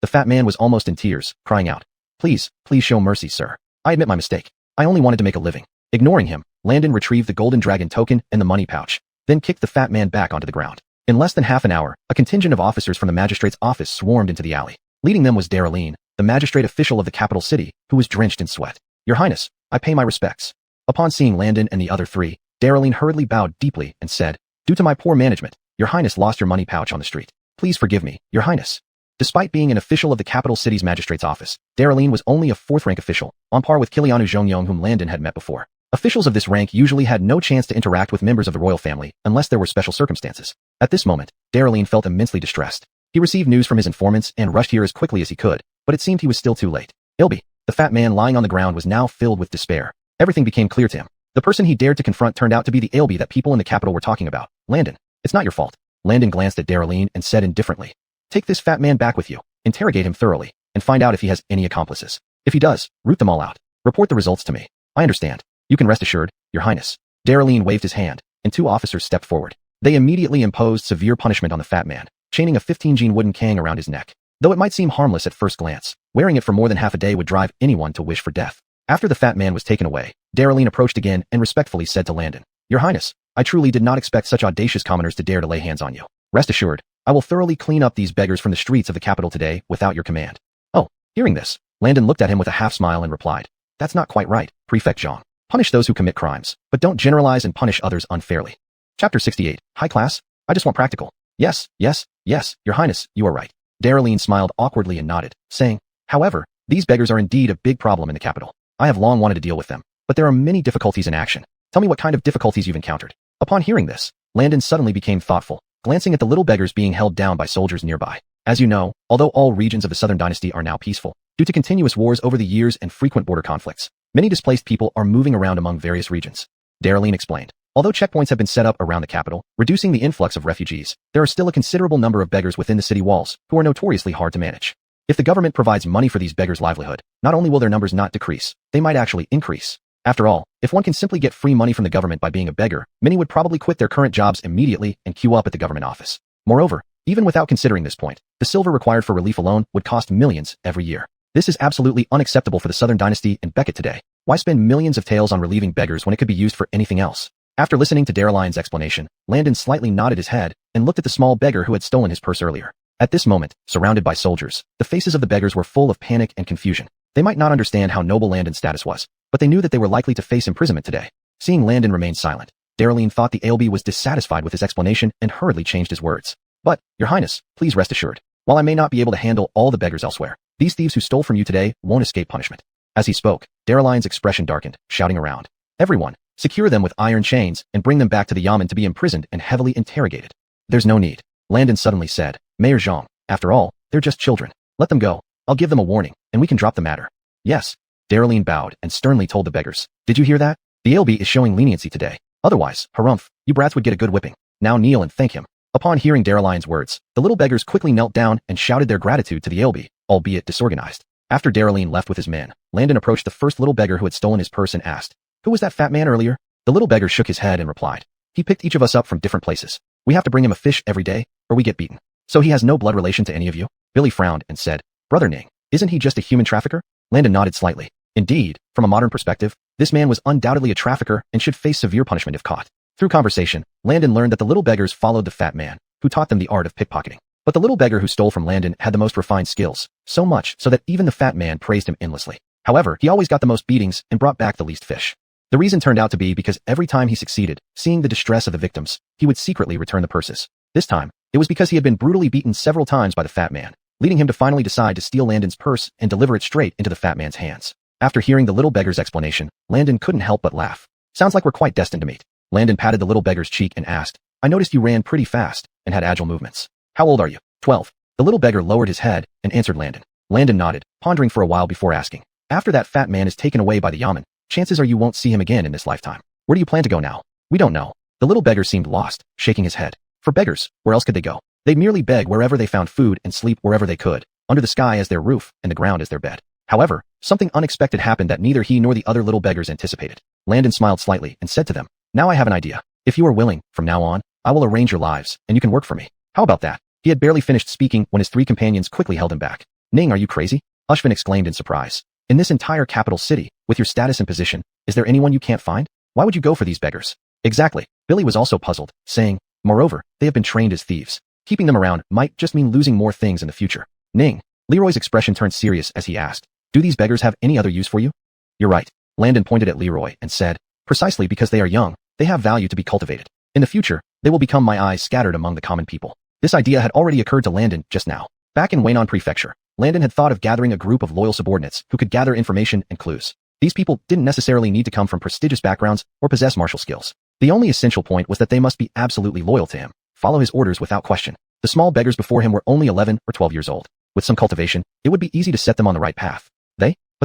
The fat man was almost in tears, crying out. Please show mercy, sir. I admit my mistake. I only wanted to make a living. Ignoring him, Landon retrieved the golden dragon token and the money pouch, then kicked the fat man back onto the ground. In less than half an hour, a contingent of officers from the magistrate's office swarmed into the alley. Leading them was Darylene, the magistrate official of the capital city, who was drenched in sweat. Your Highness, I pay my respects. Upon seeing Landon and the other 3, Darylene hurriedly bowed deeply and said, due to my poor management, your Highness lost your money pouch on the street. Please forgive me, your Highness. Despite being an official of the capital city's magistrate's office, Darylene was only a 4th-rank official, on par with Kilianu Zhongyong, whom Landon had met before. Officials of this rank usually had no chance to interact with members of the royal family unless there were special circumstances. At this moment, Darylene felt immensely distressed. He received news from his informants and rushed here as quickly as he could, but it seemed he was still too late. Ilby, the fat man lying on the ground, was now filled with despair. Everything became clear to him. The person he dared to confront turned out to be the Ilby that people in the capital were talking about. Landon, it's not your fault. Landon glanced at Darylene and said indifferently, take this fat man back with you. Interrogate him thoroughly, and find out if he has any accomplices. If he does, root them all out. Report the results to me. I understand. You can rest assured, your Highness. Darylene waved his hand, and 2 officers stepped forward. They immediately imposed severe punishment on the fat man, chaining a 15-gene wooden cane around his neck. Though it might seem harmless at first glance, wearing it for more than half a day would drive anyone to wish for death. After the fat man was taken away, Darylene approached again and respectfully said to Landon, your Highness, I truly did not expect such audacious commoners to dare to lay hands on you. Rest assured, I will thoroughly clean up these beggars from the streets of the capital today without your command. Oh, hearing this, Landon looked at him with a half-smile and replied, that's not quite right, Prefect Zhang. Punish those who commit crimes, but don't generalize and punish others unfairly. Chapter 68. High class? I just want practical. Yes, yes, yes, Your Highness, you are right. Darylene smiled awkwardly and nodded, saying, however, these beggars are indeed a big problem in the capital. I have long wanted to deal with them, but there are many difficulties in action. Tell me what kind of difficulties you've encountered. Upon hearing this, Landon suddenly became thoughtful, glancing at the little beggars being held down by soldiers nearby. As you know, although all regions of the Southern Dynasty are now peaceful, due to continuous wars over the years and frequent border conflicts, many displaced people are moving around among various regions. Darylene explained. Although checkpoints have been set up around the capital, reducing the influx of refugees, there are still a considerable number of beggars within the city walls who are notoriously hard to manage. If the government provides money for these beggars' livelihood, not only will their numbers not decrease, they might actually increase. After all, if one can simply get free money from the government by being a beggar, many would probably quit their current jobs immediately and queue up at the government office. Moreover, even without considering this point, the silver required for relief alone would cost millions every year. This is absolutely unacceptable for the Southern Dynasty and Beckett today. Why spend millions of taels on relieving beggars when it could be used for anything else? After listening to Daryleen's explanation, Landon slightly nodded his head and looked at the small beggar who had stolen his purse earlier. At this moment, surrounded by soldiers, the faces of the beggars were full of panic and confusion. They might not understand how noble Landon's status was, but they knew that they were likely to face imprisonment today. Seeing Landon remain silent, Daryleen thought the ALB was dissatisfied with his explanation and hurriedly changed his words. But, Your Highness, please rest assured. While I may not be able to handle all the beggars elsewhere, these thieves who stole from you today won't escape punishment. As he spoke, Daryleen's expression darkened, shouting around. Everyone, secure them with iron chains and bring them back to the Yamen to be imprisoned and heavily interrogated. There's no need, Landon suddenly said. Mayor Zhang, after all, they're just children. Let them go. I'll give them a warning, and we can drop the matter. Yes. Daryleen bowed and sternly told the beggars. Did you hear that? The ALB is showing leniency today. Otherwise, harumph, you brats would get a good whipping. Now kneel and thank him. Upon hearing Daryleen's words, the little beggars quickly knelt down and shouted their gratitude to the ALB, albeit disorganized. After Daryleen left with his men, Landon approached the first little beggar who had stolen his purse and asked, who was that fat man earlier? The little beggar shook his head and replied, he picked each of us up from different places. We have to bring him a fish every day, or we get beaten. So he has no blood relation to any of you? Billy frowned and said, Brother Ning, isn't he just a human trafficker? Landon nodded slightly. Indeed, from a modern perspective, this man was undoubtedly a trafficker and should face severe punishment if caught. Through conversation, Landon learned that the little beggars followed the fat man, who taught them the art of pickpocketing. But the little beggar who stole from Landon had the most refined skills, so much so that even the fat man praised him endlessly. However, he always got the most beatings and brought back the least fish. The reason turned out to be because every time he succeeded, seeing the distress of the victims, he would secretly return the purses. This time, it was because he had been brutally beaten several times by the fat man, leading him to finally decide to steal Landon's purse and deliver it straight into the fat man's hands. After hearing the little beggar's explanation, Landon couldn't help but laugh. Sounds like we're quite destined to meet. Landon patted the little beggar's cheek and asked, I noticed you ran pretty fast and had agile movements. How old are you? 12. The little beggar lowered his head and answered Landon. Landon nodded, pondering for a while before asking, after that fat man is taken away by the Yamen, chances are you won't see him again in this lifetime. Where do you plan to go now? We don't know. The little beggar seemed lost, shaking his head. For beggars, where else could they go? They'd merely beg wherever they found food and sleep wherever they could, under the sky as their roof and the ground as their bed. However, something unexpected happened that neither he nor the other little beggars anticipated. Landon smiled slightly and said to them, now I have an idea. If you are willing, from now on, I will arrange your lives, and you can work for me. How about that? He had barely finished speaking when his three companions quickly held him back. Ning, are you crazy? Ushvin exclaimed in surprise. In this entire capital city, with your status and position, is there anyone you can't find? Why would you go for these beggars? Exactly. Billy was also puzzled, saying, moreover, they have been trained as thieves. Keeping them around might just mean losing more things in the future. Ning. Leroy's expression turned serious as he asked, do these beggars have any other use for you? You're right. Landon pointed at Leroy and said, precisely because they are young, they have value to be cultivated. In the future, they will become my eyes scattered among the common people. This idea had already occurred to Landon just now. Back in Waynon Prefecture, Landon had thought of gathering a group of loyal subordinates who could gather information and clues. These people didn't necessarily need to come from prestigious backgrounds or possess martial skills. The only essential point was that they must be absolutely loyal to him, follow his orders without question. The small beggars before him were only 11 or 12 years old. With some cultivation, it would be easy to set them on the right path.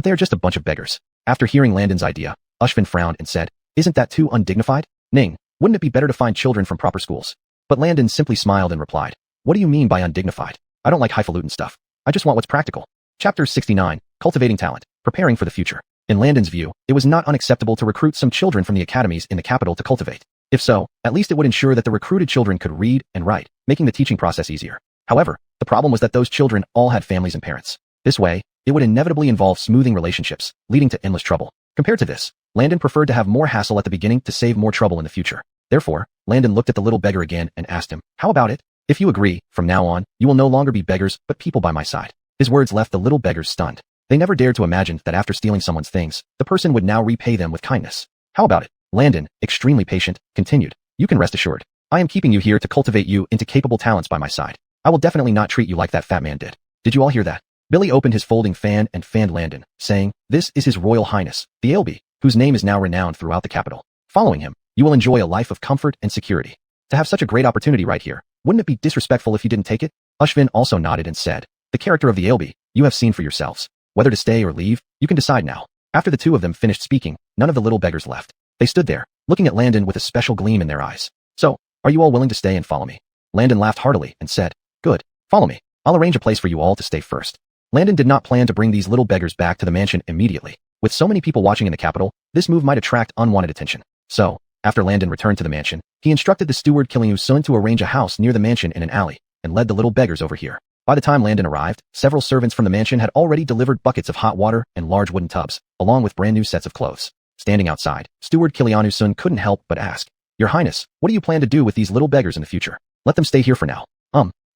But they are just a bunch of beggars. After hearing Landon's idea, Ushvin frowned and said, isn't that too undignified? Ning, wouldn't it be better to find children from proper schools? But Landon simply smiled and replied, what do you mean by undignified? I don't like highfalutin stuff. I just want what's practical. Chapter 69, Cultivating Talent, Preparing for the Future. In Landon's view, it was not unacceptable to recruit some children from the academies in the capital to cultivate. If so, at least it would ensure that the recruited children could read and write, making the teaching process easier. However, the problem was that those children all had families and parents. This way, it would inevitably involve smoothing relationships, leading to endless trouble. Compared to this, Landon preferred to have more hassle at the beginning to save more trouble in the future. Therefore, Landon looked at the little beggar again and asked him, how about it? If you agree, from now on, you will no longer be beggars, but people by my side. His words left the little beggars stunned. They never dared to imagine that after stealing someone's things, the person would now repay them with kindness. How about it? Landon, extremely patient, continued. You can rest assured. I am keeping you here to cultivate you into capable talents by my side. I will definitely not treat you like that fat man did. Did you all hear that? Billy opened his folding fan and fanned Landon, saying, This is His Royal Highness, the Ailbe, whose name is now renowned throughout the capital. Following him, you will enjoy a life of comfort and security. To have such a great opportunity right here, wouldn't it be disrespectful if you didn't take it? Ushvin also nodded and said, The character of the Ailbe, you have seen for yourselves. Whether to stay or leave, you can decide now. After the two of them finished speaking, none of the little beggars left. They stood there, looking at Landon with a special gleam in their eyes. So, are you all willing to stay and follow me? Landon laughed heartily and said, Good, follow me. I'll arrange a place for you all to stay first. Landon did not plan to bring these little beggars back to the mansion immediately. With so many people watching in the capital, this move might attract unwanted attention. So, after Landon returned to the mansion, he instructed the steward Killiu-sun to arrange a house near the mansion in an alley, and led the little beggars over here. By the time Landon arrived, several servants from the mansion had already delivered buckets of hot water and large wooden tubs, along with brand new sets of clothes. Standing outside, steward Killiu-sun couldn't help but ask, Your Highness, what do you plan to do with these little beggars in the future? Let them stay here for now.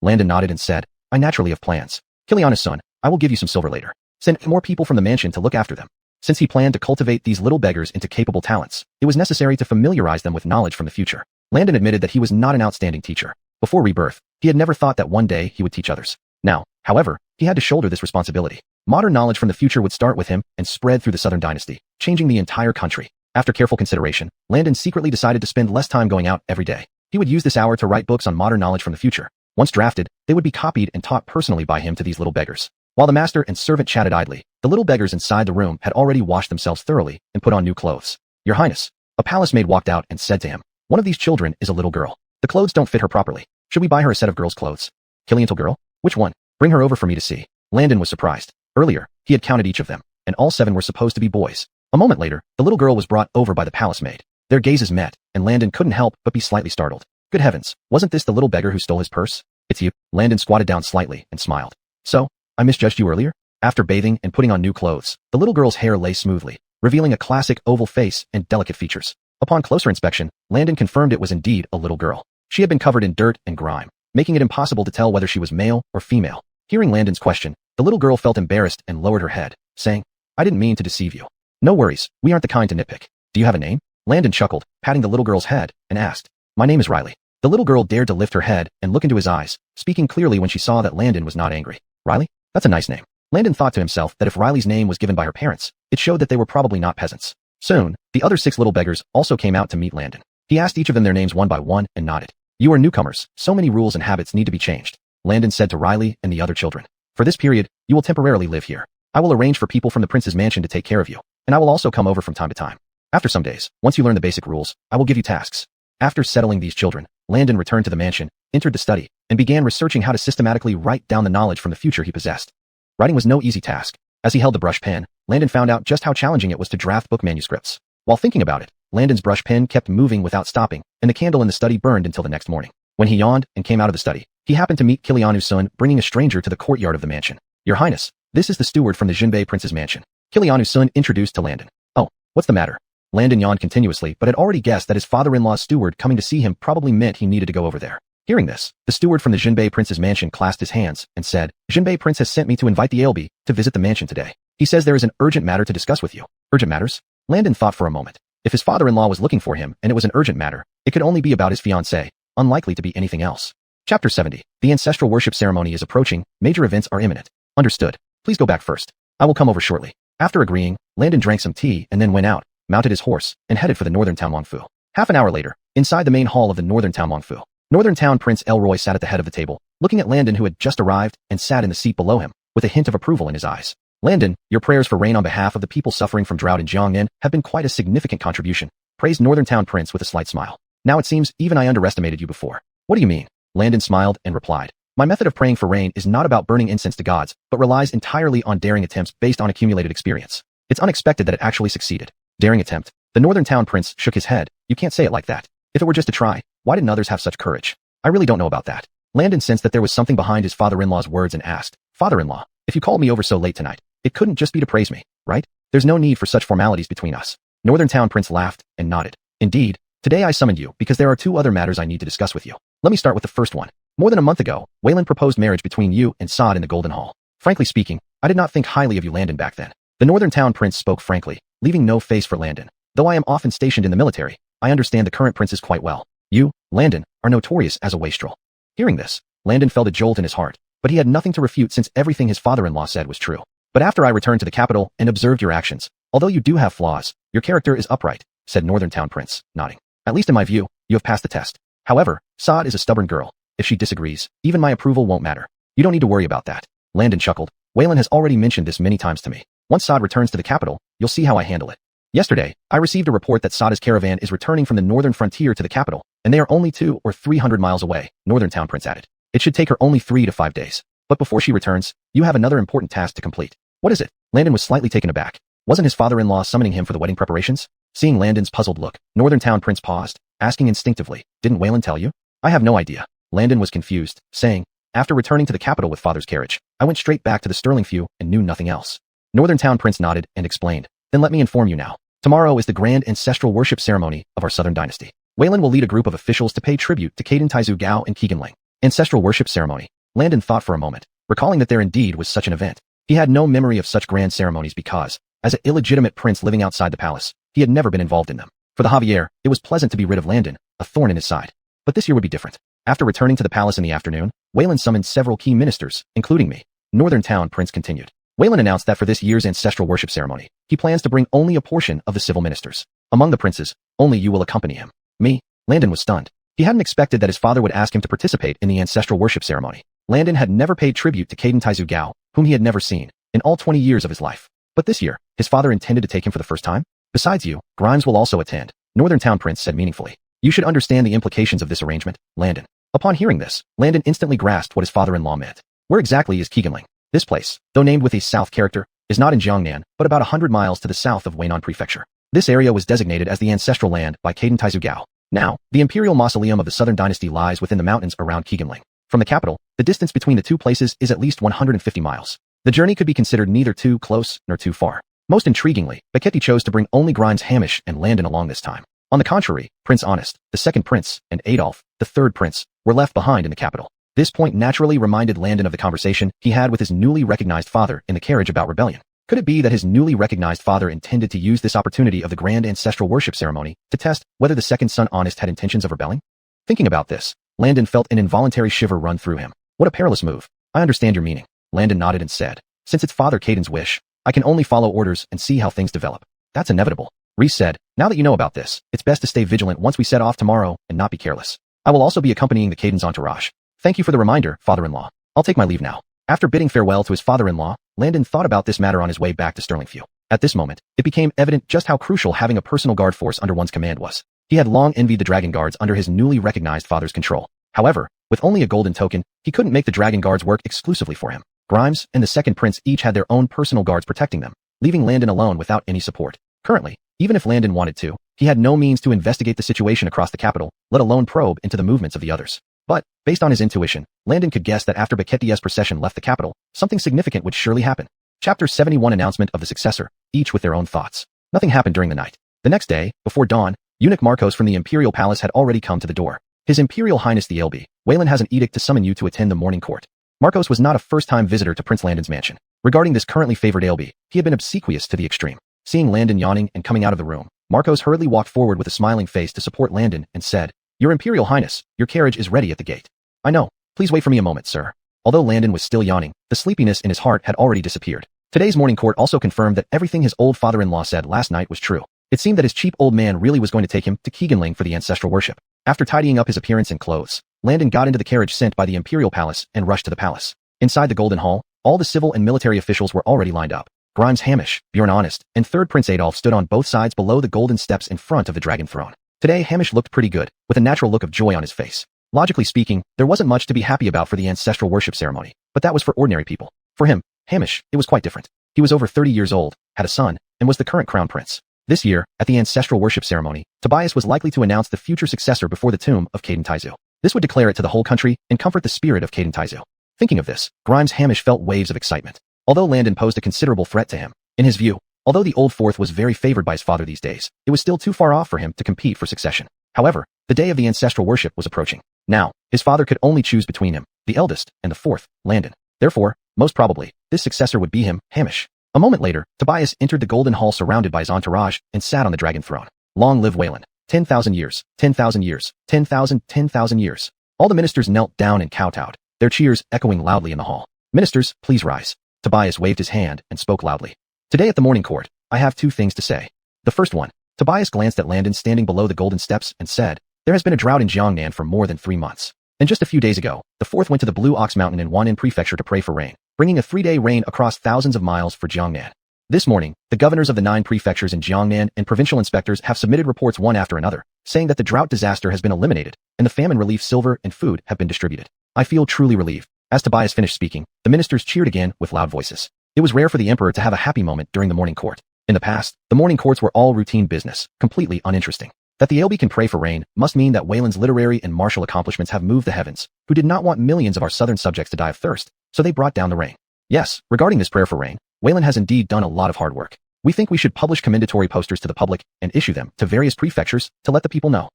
Landon nodded and said, I naturally have plans. Killiu-sun, I will give you some silver later. Send more people from the mansion to look after them. Since he planned to cultivate these little beggars into capable talents, it was necessary to familiarize them with knowledge from the future. Landon admitted that he was not an outstanding teacher. Before rebirth, he had never thought that one day he would teach others. Now, however, he had to shoulder this responsibility. Modern knowledge from the future would start with him and spread through the southern dynasty, changing the entire country. After careful consideration, Landon secretly decided to spend less time going out every day. He would use this hour to write books on modern knowledge from the future. Once drafted, they would be copied and taught personally by him to these little beggars. While the master and servant chatted idly, the little beggars inside the room had already washed themselves thoroughly and put on new clothes. Your Highness, a palace maid walked out and said to him, One of these children is a little girl. The clothes don't fit her properly. Should we buy her a set of girls' clothes? Killiantal girl? Which one? Bring her over for me to see. Landon was surprised. Earlier, he had counted each of them, and all 7 were supposed to be boys. A moment later, the little girl was brought over by the palace maid. Their gazes met, and Landon couldn't help but be slightly startled. Good heavens, wasn't this the little beggar who stole his purse? It's you. Landon squatted down slightly and smiled. So, I misjudged you earlier? After bathing and putting on new clothes, the little girl's hair lay smoothly, revealing a classic oval face and delicate features. Upon closer inspection, Landon confirmed it was indeed a little girl. She had been covered in dirt and grime, making it impossible to tell whether she was male or female. Hearing Landon's question, the little girl felt embarrassed and lowered her head, saying, I didn't mean to deceive you. No worries, we aren't the kind to nitpick. Do you have a name? Landon chuckled, patting the little girl's head, and asked, My name is Riley. The little girl dared to lift her head and look into his eyes, speaking clearly when she saw that Landon was not angry. Riley? That's a nice name. Landon thought to himself that if Riley's name was given by her parents, it showed that they were probably not peasants. Soon, the other 6 little beggars also came out to meet Landon. He asked each of them their names one by one and nodded. You are newcomers, so many rules and habits need to be changed. Landon said to Riley and the other children. For this period, you will temporarily live here. I will arrange for people from the prince's mansion to take care of you, and I will also come over from time to time. After some days, once you learn the basic rules, I will give you tasks. After settling these children, Landon returned to the mansion, entered the study, and began researching how to systematically write down the knowledge from the future he possessed. Writing was no easy task. As he held the brush pen, Landon found out just how challenging it was to draft book manuscripts. While thinking about it, Landon's brush pen kept moving without stopping, and the candle in the study burned until the next morning. When he yawned and came out of the study, he happened to meet Killiu-sun bringing a stranger to the courtyard of the mansion. Your Highness, this is the steward from the Jinbei prince's mansion. Killiu-sun introduced to Landon. Oh, what's the matter? Landon yawned continuously but had already guessed that his father-in-law's steward coming to see him probably meant he needed to go over there. Hearing this, the steward from the Jinbei prince's mansion clasped his hands and said, Jinbei prince has sent me to invite the Ailbe to visit the mansion today. He says there is an urgent matter to discuss with you. Urgent matters? Landon thought for a moment. If his father-in-law was looking for him and it was an urgent matter, it could only be about his fiancée, unlikely to be anything else. Chapter 70. The ancestral worship ceremony is approaching. Major events are imminent. Understood. Please go back first. I will come over shortly. After agreeing, Landon drank some tea and then went out, mounted his horse, and headed for the northern town Wangfu. Half an hour later, inside the main hall of the northern town Wangfu, Northern Town Prince Elroy sat at the head of the table, looking at Landon who had just arrived and sat in the seat below him, with a hint of approval in his eyes. Landon, your prayers for rain on behalf of the people suffering from drought in Jiangnan have been quite a significant contribution, praised Northern Town Prince with a slight smile. Now it seems even I underestimated you before. What do you mean? Landon smiled and replied. My method of praying for rain is not about burning incense to gods, but relies entirely on daring attempts based on accumulated experience. It's unexpected that it actually succeeded. Daring attempt. The Northern Town Prince shook his head. You can't say it like that. If it were just a try, why didn't others have such courage? I really don't know about that. Landon sensed that there was something behind his father-in-law's words and asked, Father-in-law, if you called me over so late tonight, it couldn't just be to praise me, right? There's no need for such formalities between us. Northern Town Prince laughed and nodded. Indeed, today I summoned you because there are 2 other matters I need to discuss with you. Let me start with the first one. More than a month ago, Wayland proposed marriage between you and Sod in the Golden Hall. Frankly speaking, I did not think highly of you Landon back then. The Northern Town Prince spoke frankly, leaving no face for Landon. Though I am often stationed in the military, I understand the current princes quite well. You, Landon, are notorious as a wastrel. Hearing this, Landon felt a jolt in his heart, but he had nothing to refute since everything his father-in-law said was true. But after I returned to the capital and observed your actions, although you do have flaws, your character is upright, said Northern Town Prince, nodding. At least in my view, you have passed the test. However, Sod is a stubborn girl. If she disagrees, even my approval won't matter. You don't need to worry about that. Landon chuckled. Waylon has already mentioned this many times to me. Once Sod returns to the capital, you'll see how I handle it. Yesterday, I received a report that Sod's caravan is returning from the northern frontier to the capital, and they are only 200 or 300 miles away, Northern Town Prince added. It should take her only 3 to 5 days. But before she returns, you have another important task to complete. What is it? Landon was slightly taken aback. Wasn't his father-in-law summoning him for the wedding preparations? Seeing Landon's puzzled look, Northern Town Prince paused, asking instinctively, didn't Waylon tell you? I have no idea. Landon was confused, saying, after returning to the capital with father's carriage, I went straight back to the Sterling Few and knew nothing else. Northern Town Prince nodded and explained, then let me inform you now. Tomorrow is the grand ancestral worship ceremony of our southern dynasty. Waylon will lead a group of officials to pay tribute to Caden Taizu Gao and Keegan Ling. Ancestral worship ceremony. Landon thought for a moment, recalling that there indeed was such an event. He had no memory of such grand ceremonies because, as an illegitimate prince living outside the palace, he had never been involved in them. For the Javier, it was pleasant to be rid of Landon, a thorn in his side. But this year would be different. After returning to the palace in the afternoon, Waylon summoned several key ministers, including me. Northern Town Prince continued. Waylon announced that for this year's ancestral worship ceremony, he plans to bring only a portion of the civil ministers. Among the princes, only you will accompany him. Me? Landon was stunned. He hadn't expected that his father would ask him to participate in the ancestral worship ceremony. Landon had never paid tribute to Caden Taizu Gao, whom he had never seen, in all 20 years of his life. But this year, his father intended to take him for the first time? Besides you, Grimes will also attend, Northern Town Prince said meaningfully. You should understand the implications of this arrangement, Landon. Upon hearing this, Landon instantly grasped what his father-in-law meant. Where exactly is Keegan Ling? This place, though named with a south character, is not in Jiangnan, but about 100 miles to the south of Weinan Prefecture. This area was designated as the ancestral land by Caden Taizu Gao. Now, the imperial mausoleum of the southern dynasty lies within the mountains around Keegan Ling. From the capital, the distance between the two places is at least 150 miles. The journey could be considered neither too close nor too far. Most intriguingly, Beketti chose to bring only Grimes Hamish and Landon along this time. On the contrary, Prince Honest, the second prince, and Adolf, the third prince, were left behind in the capital. This point naturally reminded Landon of the conversation he had with his newly recognized father in the carriage about rebellion. Could it be that his newly recognized father intended to use this opportunity of the grand ancestral worship ceremony to test whether the second son Honest had intentions of rebelling? Thinking about this, Landon felt an involuntary shiver run through him. What a perilous move. I understand your meaning. Landon nodded and said, since it's Father Caden's wish, I can only follow orders and see how things develop. That's inevitable. Reese said, now that you know about this, it's best to stay vigilant once we set off tomorrow and not be careless. I will also be accompanying the Caden's entourage. Thank you for the reminder, father-in-law. I'll take my leave now. After bidding farewell to his father-in-law, Landon thought about this matter on his way back to Sterling Few. At this moment, it became evident just how crucial having a personal guard force under one's command was. He had long envied the dragon guards under his newly recognized father's control. However, with only a golden token, he couldn't make the dragon guards work exclusively for him. Grimes and the second prince each had their own personal guards protecting them, leaving Landon alone without any support. Currently, even if Landon wanted to, he had no means to investigate the situation across the capital, let alone probe into the movements of the others. But, based on his intuition, Landon could guess that after Beketti's procession left the capital, something significant would surely happen. Chapter 71 Announcement of the Successor, each with their own thoughts. Nothing happened during the night. The next day, before dawn, Eunuch Marcos from the Imperial Palace had already come to the door. His Imperial Highness the LB, Waylon has an edict to summon you to attend the morning court. Marcos was not a first-time visitor to Prince Landon's mansion. Regarding this currently favored LB, he had been obsequious to the extreme. Seeing Landon yawning and coming out of the room, Marcos hurriedly walked forward with a smiling face to support Landon and said, Your Imperial Highness, your carriage is ready at the gate. I know. Please wait for me a moment, sir. Although Landon was still yawning, the sleepiness in his heart had already disappeared. Today's morning court also confirmed that everything his old father-in-law said last night was true. It seemed that his cheap old man really was going to take him to Keegan Ling for the ancestral worship. After tidying up his appearance and clothes, Landon got into the carriage sent by the Imperial Palace and rushed to the palace. Inside the Golden Hall, all the civil and military officials were already lined up. Grimes Hamish, Bjorn Honest, and third Prince Adolf stood on both sides below the golden steps in front of the dragon throne. Today Hamish looked pretty good, with a natural look of joy on his face. Logically speaking, there wasn't much to be happy about for the ancestral worship ceremony, but that was for ordinary people. For him, Hamish, it was quite different. He was over 30 years old, had a son, and was the current crown prince. This year, at the ancestral worship ceremony, Tobias was likely to announce the future successor before the tomb of Caden Taizu. This would declare it to the whole country and comfort the spirit of Caden Taizu. Thinking of this, Grimes Hamish felt waves of excitement. Although Landon posed a considerable threat to him, in his view, although the Old Fourth was very favored by his father these days, it was still too far off for him to compete for succession. However, the day of the ancestral worship was approaching. Now, his father could only choose between him, the eldest, and the fourth, Landon. Therefore, most probably, this successor would be him, Hamish. A moment later, Tobias entered the golden hall surrounded by his entourage and sat on the dragon throne. Long live Wayland. 10,000 years, 10,000 years, 10,000, 10,000 years. All the ministers knelt down and kowtowed, their cheers echoing loudly in the hall. Ministers, please rise. Tobias waved his hand and spoke loudly. Today at the morning court, I have two things to say. The first one, Tobias glanced at Landon standing below the golden steps and said, there has been a drought in Jiangnan for more than 3 months. And just a few days ago, the fourth went to the Blue Ox Mountain in Wan'an Prefecture to pray for rain, bringing a 3-day rain across thousands of miles for Jiangnan. This morning, the governors of the 9 prefectures in Jiangnan and provincial inspectors have submitted reports one after another, saying that the drought disaster has been eliminated, and the famine relief silver and food have been distributed. I feel truly relieved. As Tobias finished speaking, the ministers cheered again with loud voices. It was rare for the emperor to have a happy moment during the morning court. In the past, the morning courts were all routine business, completely uninteresting. That the ALB can pray for rain must mean that Wayland's literary and martial accomplishments have moved the heavens, who did not want millions of our southern subjects to die of thirst, so they brought down the rain. Yes, regarding this prayer for rain, Wayland has indeed done a lot of hard work. We think we should publish commendatory posters to the public and issue them to various prefectures to let the people know.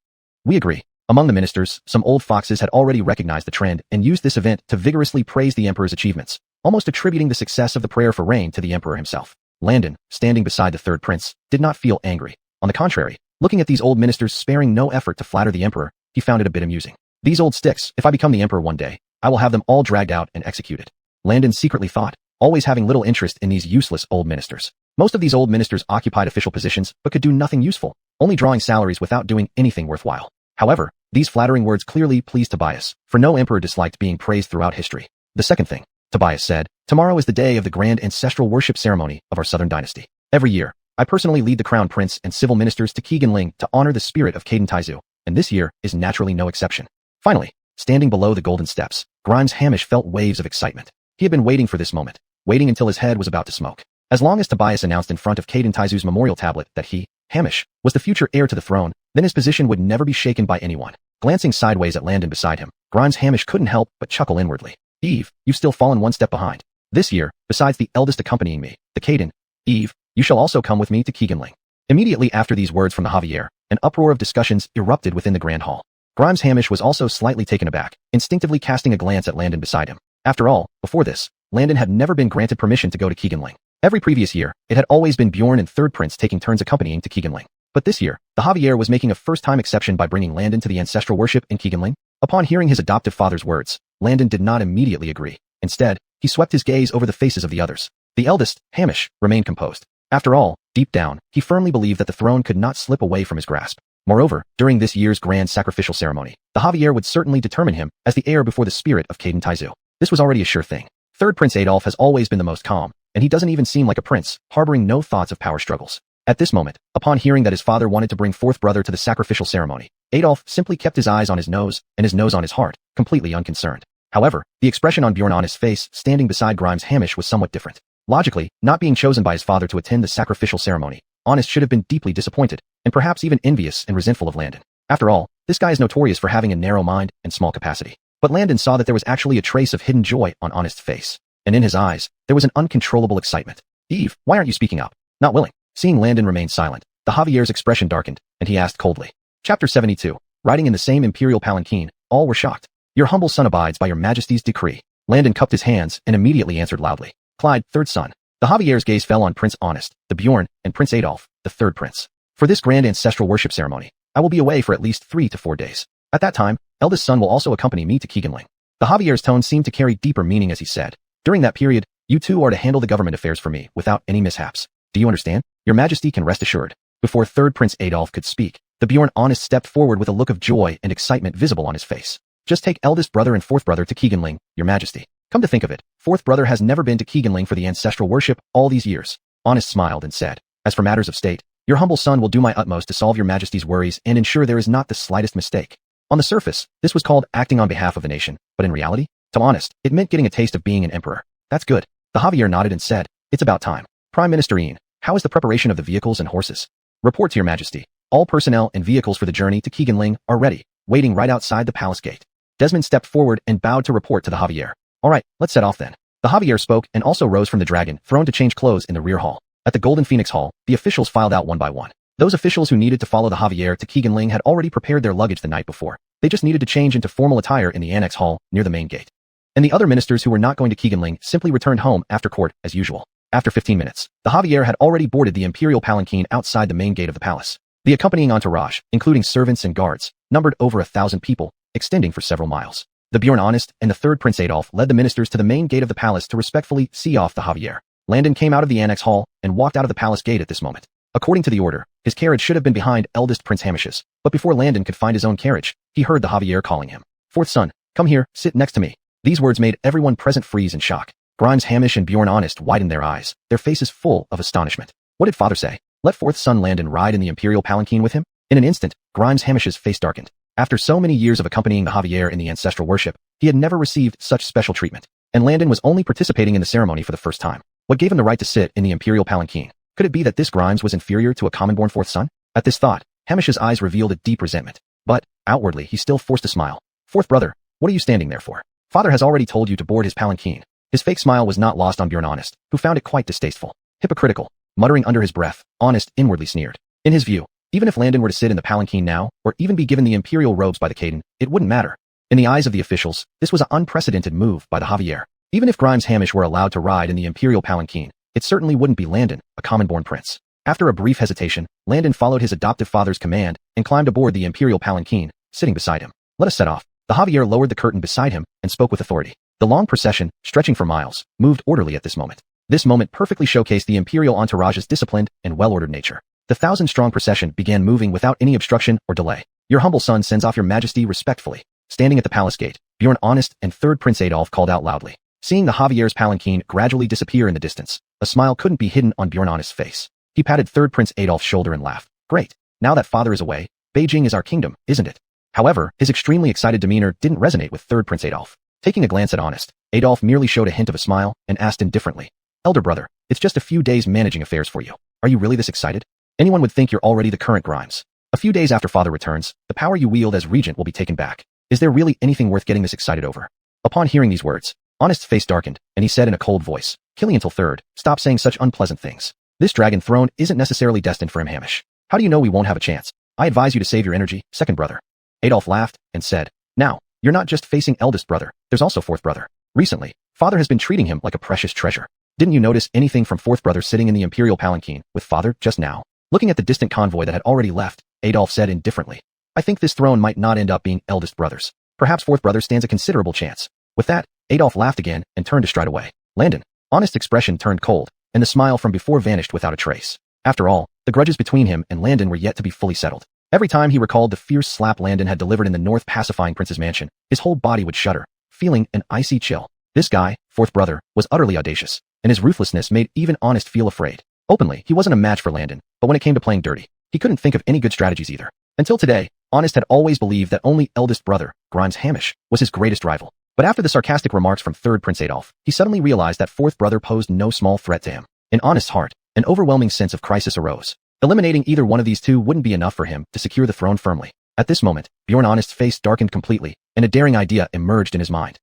We agree. Among the ministers, some old foxes had already recognized the trend and used this event to vigorously praise the emperor's achievements, almost attributing the success of the prayer for rain to the emperor himself. Landon, standing beside the third prince, did not feel angry. On the contrary, looking at these old ministers sparing no effort to flatter the emperor, he found it a bit amusing. These old sticks, if I become the emperor one day, I will have them all dragged out and executed. Landon secretly thought, always having little interest in these useless old ministers. Most of these old ministers occupied official positions but could do nothing useful, only drawing salaries without doing anything worthwhile. However, these flattering words clearly pleased Tobias, for no emperor disliked being praised throughout history. The second thing, Tobias said, tomorrow is the day of the grand ancestral worship ceremony of our southern dynasty. Every year, I personally lead the crown prince and civil ministers to Keganling to honor the spirit of Caden Taizu, and this year is naturally no exception. Finally, standing below the golden steps, Grimes Hamish felt waves of excitement. He had been waiting for this moment, waiting until his head was about to smoke. As long as Tobias announced in front of Caden Taizu's memorial tablet that he, Hamish, was the future heir to the throne, then his position would never be shaken by anyone. Glancing sideways at Landon beside him, Grimes Hamish couldn't help but chuckle inwardly. Eve, you've still fallen one step behind. This year, besides the eldest accompanying me, the Caden, Eve, you shall also come with me to Keganling. Immediately after these words from the Javier, an uproar of discussions erupted within the grand hall. Grimes Hamish was also slightly taken aback, instinctively casting a glance at Landon beside him. After all, before this, Landon had never been granted permission to go to Keganling. Every previous year, it had always been Bjorn and Third Prince taking turns accompanying to Keganling. But this year, the Javier was making a first-time exception by bringing Landon to the ancestral worship in Keganling. Upon hearing his adoptive father's words, Landon did not immediately agree. Instead, he swept his gaze over the faces of the others. The eldest, Hamish, remained composed. After all, deep down, he firmly believed that the throne could not slip away from his grasp. Moreover, during this year's grand sacrificial ceremony, the Javier would certainly determine him as the heir before the spirit of Caden Taizu. This was already a sure thing. Third Prince Adolf has always been the most calm, and he doesn't even seem like a prince, harboring no thoughts of power struggles. At this moment, upon hearing that his father wanted to bring fourth brother to the sacrificial ceremony, Adolf simply kept his eyes on his nose and his nose on his heart, completely unconcerned. However, the expression on Bjorn Honest's face standing beside Grimes Hamish was somewhat different. Logically, not being chosen by his father to attend the sacrificial ceremony, Honest should have been deeply disappointed, and perhaps even envious and resentful of Landon. After all, this guy is notorious for having a narrow mind and small capacity. But Landon saw that there was actually a trace of hidden joy on Honest's face, and in his eyes, there was an uncontrollable excitement. Eve, why aren't you speaking up? Not willing. Seeing Landon remain silent, the Javier's expression darkened, and he asked coldly. Chapter 72. Riding in the same imperial palanquin, all were shocked. Your humble son abides by your majesty's decree. Landon cupped his hands and immediately answered loudly. Clyde, third son. The Javier's gaze fell on Prince Honest, the Bjorn, and Prince Adolf, the third prince. For this grand ancestral worship ceremony, I will be away for at least 3 to 4 days. At that time, eldest son will also accompany me to Keganling. The Javier's tone seemed to carry deeper meaning as he said, during that period, you two are to handle the government affairs for me without any mishaps. Do you understand? Your majesty can rest assured. Before third Prince Adolf could speak, the Bjorn Honest stepped forward with a look of joy and excitement visible on his face. Just take eldest brother and fourth brother to Keganling, your majesty. Come to think of it, fourth brother has never been to Keganling for the ancestral worship all these years. Honest smiled and said, as for matters of state, your humble son will do my utmost to solve your majesty's worries and ensure there is not the slightest mistake. On the surface, this was called acting on behalf of the nation, but in reality, to Honest, it meant getting a taste of being an emperor. That's good. The Javier nodded and said, it's about time. Prime Minister Ian, how is the preparation of the vehicles and horses? Report to your majesty. All personnel and vehicles for the journey to Keganling are ready, waiting right outside the palace gate. Desmond stepped forward and bowed to report to the Javier. All right, let's set off then. The Javier spoke and also rose from the dragon throne to change clothes in the rear hall. At the Golden Phoenix Hall, the officials filed out one by one. Those officials who needed to follow the Javier to Keganling had already prepared their luggage the night before. They just needed to change into formal attire in the annex hall near the main gate. And the other ministers who were not going to Keganling simply returned home after court as usual. After 15 minutes, the Javier had already boarded the imperial palanquin outside the main gate of the palace. The accompanying entourage, including servants and guards, numbered over 1,000 people, extending for several miles. The Bjorn Honest and the third Prince Adolf led the ministers to the main gate of the palace to respectfully see off the Javier. Landon came out of the annex hall and walked out of the palace gate at this moment. According to the order, his carriage should have been behind eldest Prince Hamish's, but before Landon could find his own carriage, he heard the Javier calling him. "Fourth son, come here, sit next to me." These words made everyone present freeze in shock. Grimes Hamish and Bjorn Honest widened their eyes, their faces full of astonishment. What did father say? Let fourth son Landon ride in the imperial palanquin with him? In an instant, Grimes Hamish's face darkened. After so many years of accompanying the Javier in the ancestral worship, he had never received such special treatment, and Landon was only participating in the ceremony for the first time. What gave him the right to sit in the imperial palanquin? Could it be that this Grimes was inferior to a common-born fourth son? At this thought, Hamish's eyes revealed a deep resentment, but, outwardly, he still forced a smile. "Fourth brother, what are you standing there for? Father has already told you to board his palanquin." His fake smile was not lost on Bjorn Honest, who found it quite distasteful. Hypocritical. Muttering under his breath, Honest inwardly sneered. In his view, even if Landon were to sit in the palanquin now, or even be given the imperial robes by the Caden, it wouldn't matter. In the eyes of the officials, this was an unprecedented move by the Javier. Even if Grimes Hamish were allowed to ride in the imperial palanquin, it certainly wouldn't be Landon, a common-born prince. After a brief hesitation, Landon followed his adoptive father's command and climbed aboard the imperial palanquin, sitting beside him. "Let us set off." The Javier lowered the curtain beside him and spoke with authority. The long procession, stretching for miles, moved orderly at this moment. This moment perfectly showcased the imperial entourage's disciplined and well-ordered nature. The 1,000-strong procession began moving without any obstruction or delay. "Your humble son sends off your majesty respectfully." Standing at the palace gate, Bjorn Honest and third Prince Adolf called out loudly. Seeing the Javier's palanquin gradually disappear in the distance, a smile couldn't be hidden on Bjorn Honest's face. He patted third Prince Adolf's shoulder and laughed. "Great. Now that father is away, Beijing is our kingdom, isn't it?" However, his extremely excited demeanor didn't resonate with third Prince Adolf. Taking a glance at Honest, Adolf merely showed a hint of a smile and asked indifferently, "Elder brother, it's just a few days managing affairs for you. Are you really this excited? Anyone would think you're already the current Grimes. A few days after father returns, the power you wield as regent will be taken back. Is there really anything worth getting this excited over?" Upon hearing these words, Honest's face darkened, and he said in a cold voice, "Killing until third, stop saying such unpleasant things. This dragon throne isn't necessarily destined for him, Hamish. How do you know we won't have a chance? I advise you to save your energy, second brother." Adolf laughed and said, "Now, you're not just facing eldest brother, there's also fourth brother. Recently, father has been treating him like a precious treasure. Didn't you notice anything from fourth brother sitting in the imperial palanquin with father just now?" Looking at the distant convoy that had already left, Adolf said indifferently, "I think this throne might not end up being eldest brother's. Perhaps fourth brother stands a considerable chance." With that, Adolf laughed again and turned to stride away. Landon, Honest's expression turned cold, and the smile from before vanished without a trace. After all, the grudges between him and Landon were yet to be fully settled. Every time he recalled the fierce slap Landon had delivered in the North pacifying Prince's mansion, his whole body would shudder, feeling an icy chill. This guy, fourth brother, was utterly audacious, and his ruthlessness made even Honest feel afraid. Openly, he wasn't a match for Landon, but when it came to playing dirty, he couldn't think of any good strategies either. Until today, Honest had always believed that only eldest brother, Grimes Hamish, was his greatest rival. But after the sarcastic remarks from third Prince Adolf, he suddenly realized that fourth brother posed no small threat to him. In Honest's heart, an overwhelming sense of crisis arose. Eliminating either one of these two wouldn't be enough for him to secure the throne firmly. At this moment, Bjorn Honest's face darkened completely, and a daring idea emerged in his mind.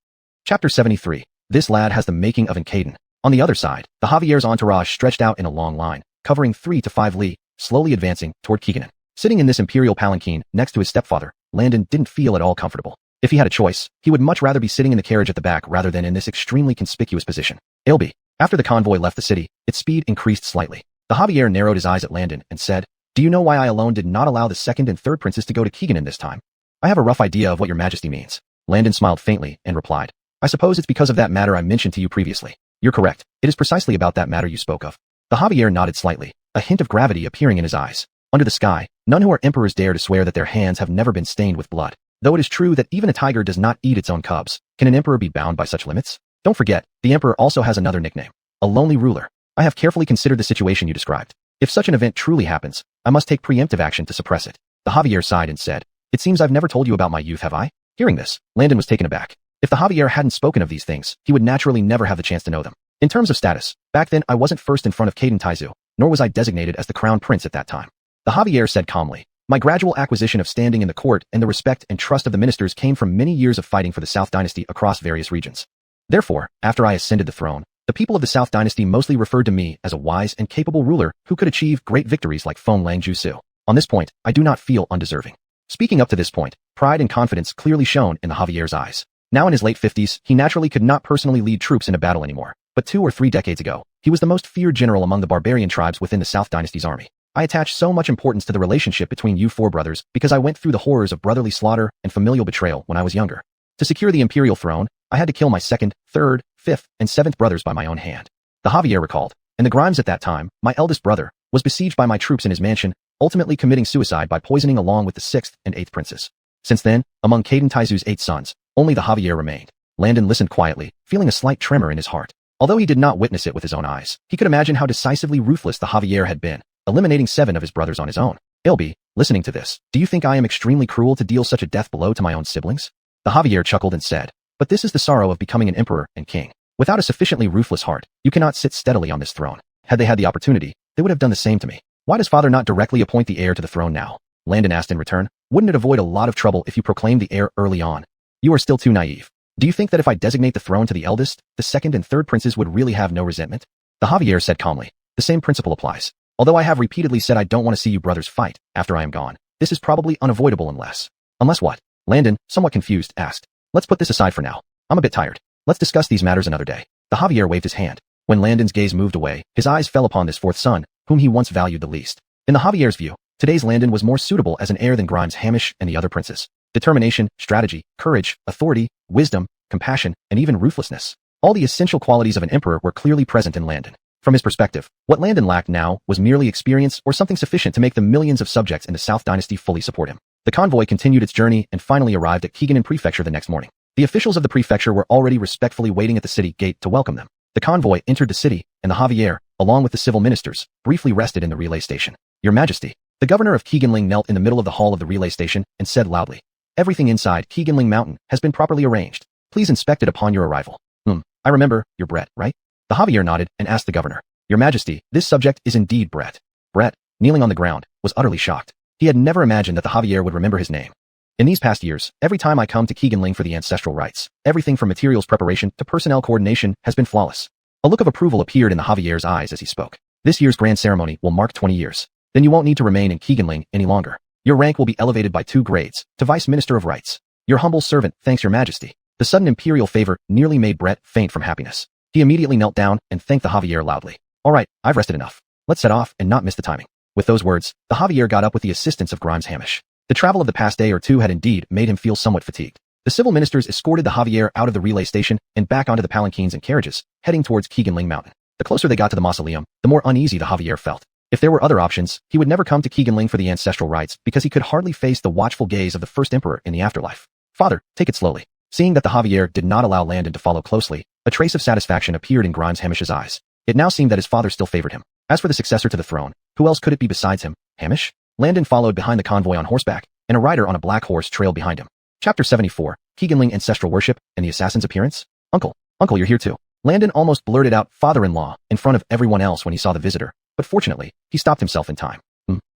Chapter 73. This lad has the making of an Caden. On the other side, the Javier's entourage stretched out in a long line, covering 3 to 5 li, slowly advancing toward Keeganon. Sitting in this imperial palanquin next to his stepfather, Landon didn't feel at all comfortable. If he had a choice, he would much rather be sitting in the carriage at the back rather than in this extremely conspicuous position. Ilby. After the convoy left the city, its speed increased slightly. The Javier narrowed his eyes at Landon and said, "Do you know why I alone did not allow the second and third princes to go to Keeganon this time?" "I have a rough idea of what your majesty means." Landon smiled faintly and replied, "I suppose it's because of that matter I mentioned to you previously." "You're correct. It is precisely about that matter you spoke of." The Javier nodded slightly, a hint of gravity appearing in his eyes. Under the sky, none who are emperors dare to swear that their hands have never been stained with blood. Though it is true that even a tiger does not eat its own cubs, can an emperor be bound by such limits? Don't forget, the emperor also has another nickname, a lonely ruler. I have carefully considered the situation you described. If such an event truly happens, I must take preemptive action to suppress it. The Javier sighed and said, "It seems I've never told you about my youth, have I?" Hearing this, Landon was taken aback. If the Javier hadn't spoken of these things, he would naturally never have the chance to know them. In terms of status, back then I wasn't first in front of Caden Taizu, nor was I designated as the crown prince at that time. The Javier said calmly, "My gradual acquisition of standing in the court and the respect and trust of the ministers came from many years of fighting for the South Dynasty across various regions. Therefore, after I ascended the throne, the people of the South Dynasty mostly referred to me as a wise and capable ruler who could achieve great victories like Feng Lang Jusu. On this point, I do not feel undeserving." Speaking up to this point, pride and confidence clearly shone in the Javier's eyes. Now in his late 50s, he naturally could not personally lead troops in a battle anymore. but 2 or 3 decades ago, he was the most feared general among the barbarian tribes within the South Dynasty's army. I attach so much importance to the relationship between you 4 brothers because I went through the horrors of brotherly slaughter and familial betrayal when I was younger. To secure the imperial throne, I had to kill my 2nd, 3rd, 5th, and 7th brothers by my own hand. The Javier recalled, and the Grimes at that time, my eldest brother, was besieged by my troops in his mansion, ultimately committing suicide by poisoning along with the 6th and 8th princes. Since then, among Caden Taizu's 8 sons, only the Javier remained. Landon listened quietly, feeling a slight tremor in his heart. Although he did not witness it with his own eyes, he could imagine how decisively ruthless the Javier had been, eliminating 7 of his brothers on his own. Ilby, listening to this, do you think I am extremely cruel to deal such a death blow to my own siblings? The Javier chuckled and said, but this is the sorrow of becoming an emperor and king. Without a sufficiently ruthless heart, you cannot sit steadily on this throne. Had they had the opportunity, they would have done the same to me. Why does father not directly appoint the heir to the throne now? Landon asked in return, wouldn't it avoid a lot of trouble if you proclaimed the heir early on? You are still too naive. Do you think that if I designate the throne to the eldest, the 2nd and 3rd princes would really have no resentment? The Javier said calmly, the same principle applies. Although I have repeatedly said I don't want to see you brothers fight after I am gone, this is probably unavoidable unless... Unless what? Landon, somewhat confused, asked. Let's put this aside for now. I'm a bit tired. Let's discuss these matters another day. The Javier waved his hand. When Landon's gaze moved away, his eyes fell upon this 4th son, whom he once valued the least. In the Javier's view, today's Landon was more suitable as an heir than Grimes Hamish and the other princes. Determination, strategy, courage, authority, wisdom, compassion, and even ruthlessness. All the essential qualities of an emperor were clearly present in Landon. From his perspective, what Landon lacked now was merely experience or something sufficient to make the millions of subjects in the South Dynasty fully support him. The convoy continued its journey and finally arrived at Keegan Prefecture the next morning. The officials of the prefecture were already respectfully waiting at the city gate to welcome them. The convoy entered the city, and the Javier, along with the civil ministers, briefly rested in the relay station. Your Majesty, the governor of Keeganling knelt in the middle of the hall of the relay station and said loudly, everything inside Keeganling Mountain has been properly arranged. Please inspect it upon your arrival. I remember, you're Brett, right? The Javier nodded and asked the governor, Your Majesty, this subject is indeed Brett. Brett, kneeling on the ground, was utterly shocked. He had never imagined that the Javier would remember his name. In these past years, every time I come to Keeganling for the ancestral rites, everything from materials preparation to personnel coordination has been flawless. A look of approval appeared in the Javier's eyes as he spoke. This year's grand ceremony will mark 20 years. Then you won't need to remain in Keeganling any longer. Your rank will be elevated by 2 grades, to Vice Minister of Rights. Your humble servant thanks Your Majesty. The sudden imperial favor nearly made Brett faint from happiness. He immediately knelt down and thanked the Javier loudly. All right, I've rested enough. Let's set off and not miss the timing. With those words, the Javier got up with the assistance of Grimes Hamish. The travel of the past day or two had indeed made him feel somewhat fatigued. The civil ministers escorted the Javier out of the relay station and back onto the palanquins and carriages, heading towards Keeganling Mountain. The closer they got to the mausoleum, the more uneasy the Javier felt. If there were other options, he would never come to Keeganling for the ancestral rites because he could hardly face the watchful gaze of the first emperor in the afterlife. Father, take it slowly. Seeing that the Javier did not allow Landon to follow closely, a trace of satisfaction appeared in Grimes Hamish's eyes. It now seemed that his father still favored him. As for the successor to the throne, who else could it be besides him? Hamish? Landon followed behind the convoy on horseback, and a rider on a black horse trailed behind him. Chapter 74, Keeganling Ancestral Worship and the Assassin's Appearance? Uncle, you're here too. Landon almost blurted out father-in-law in front of everyone else when he saw the visitor, but fortunately, he stopped himself in time.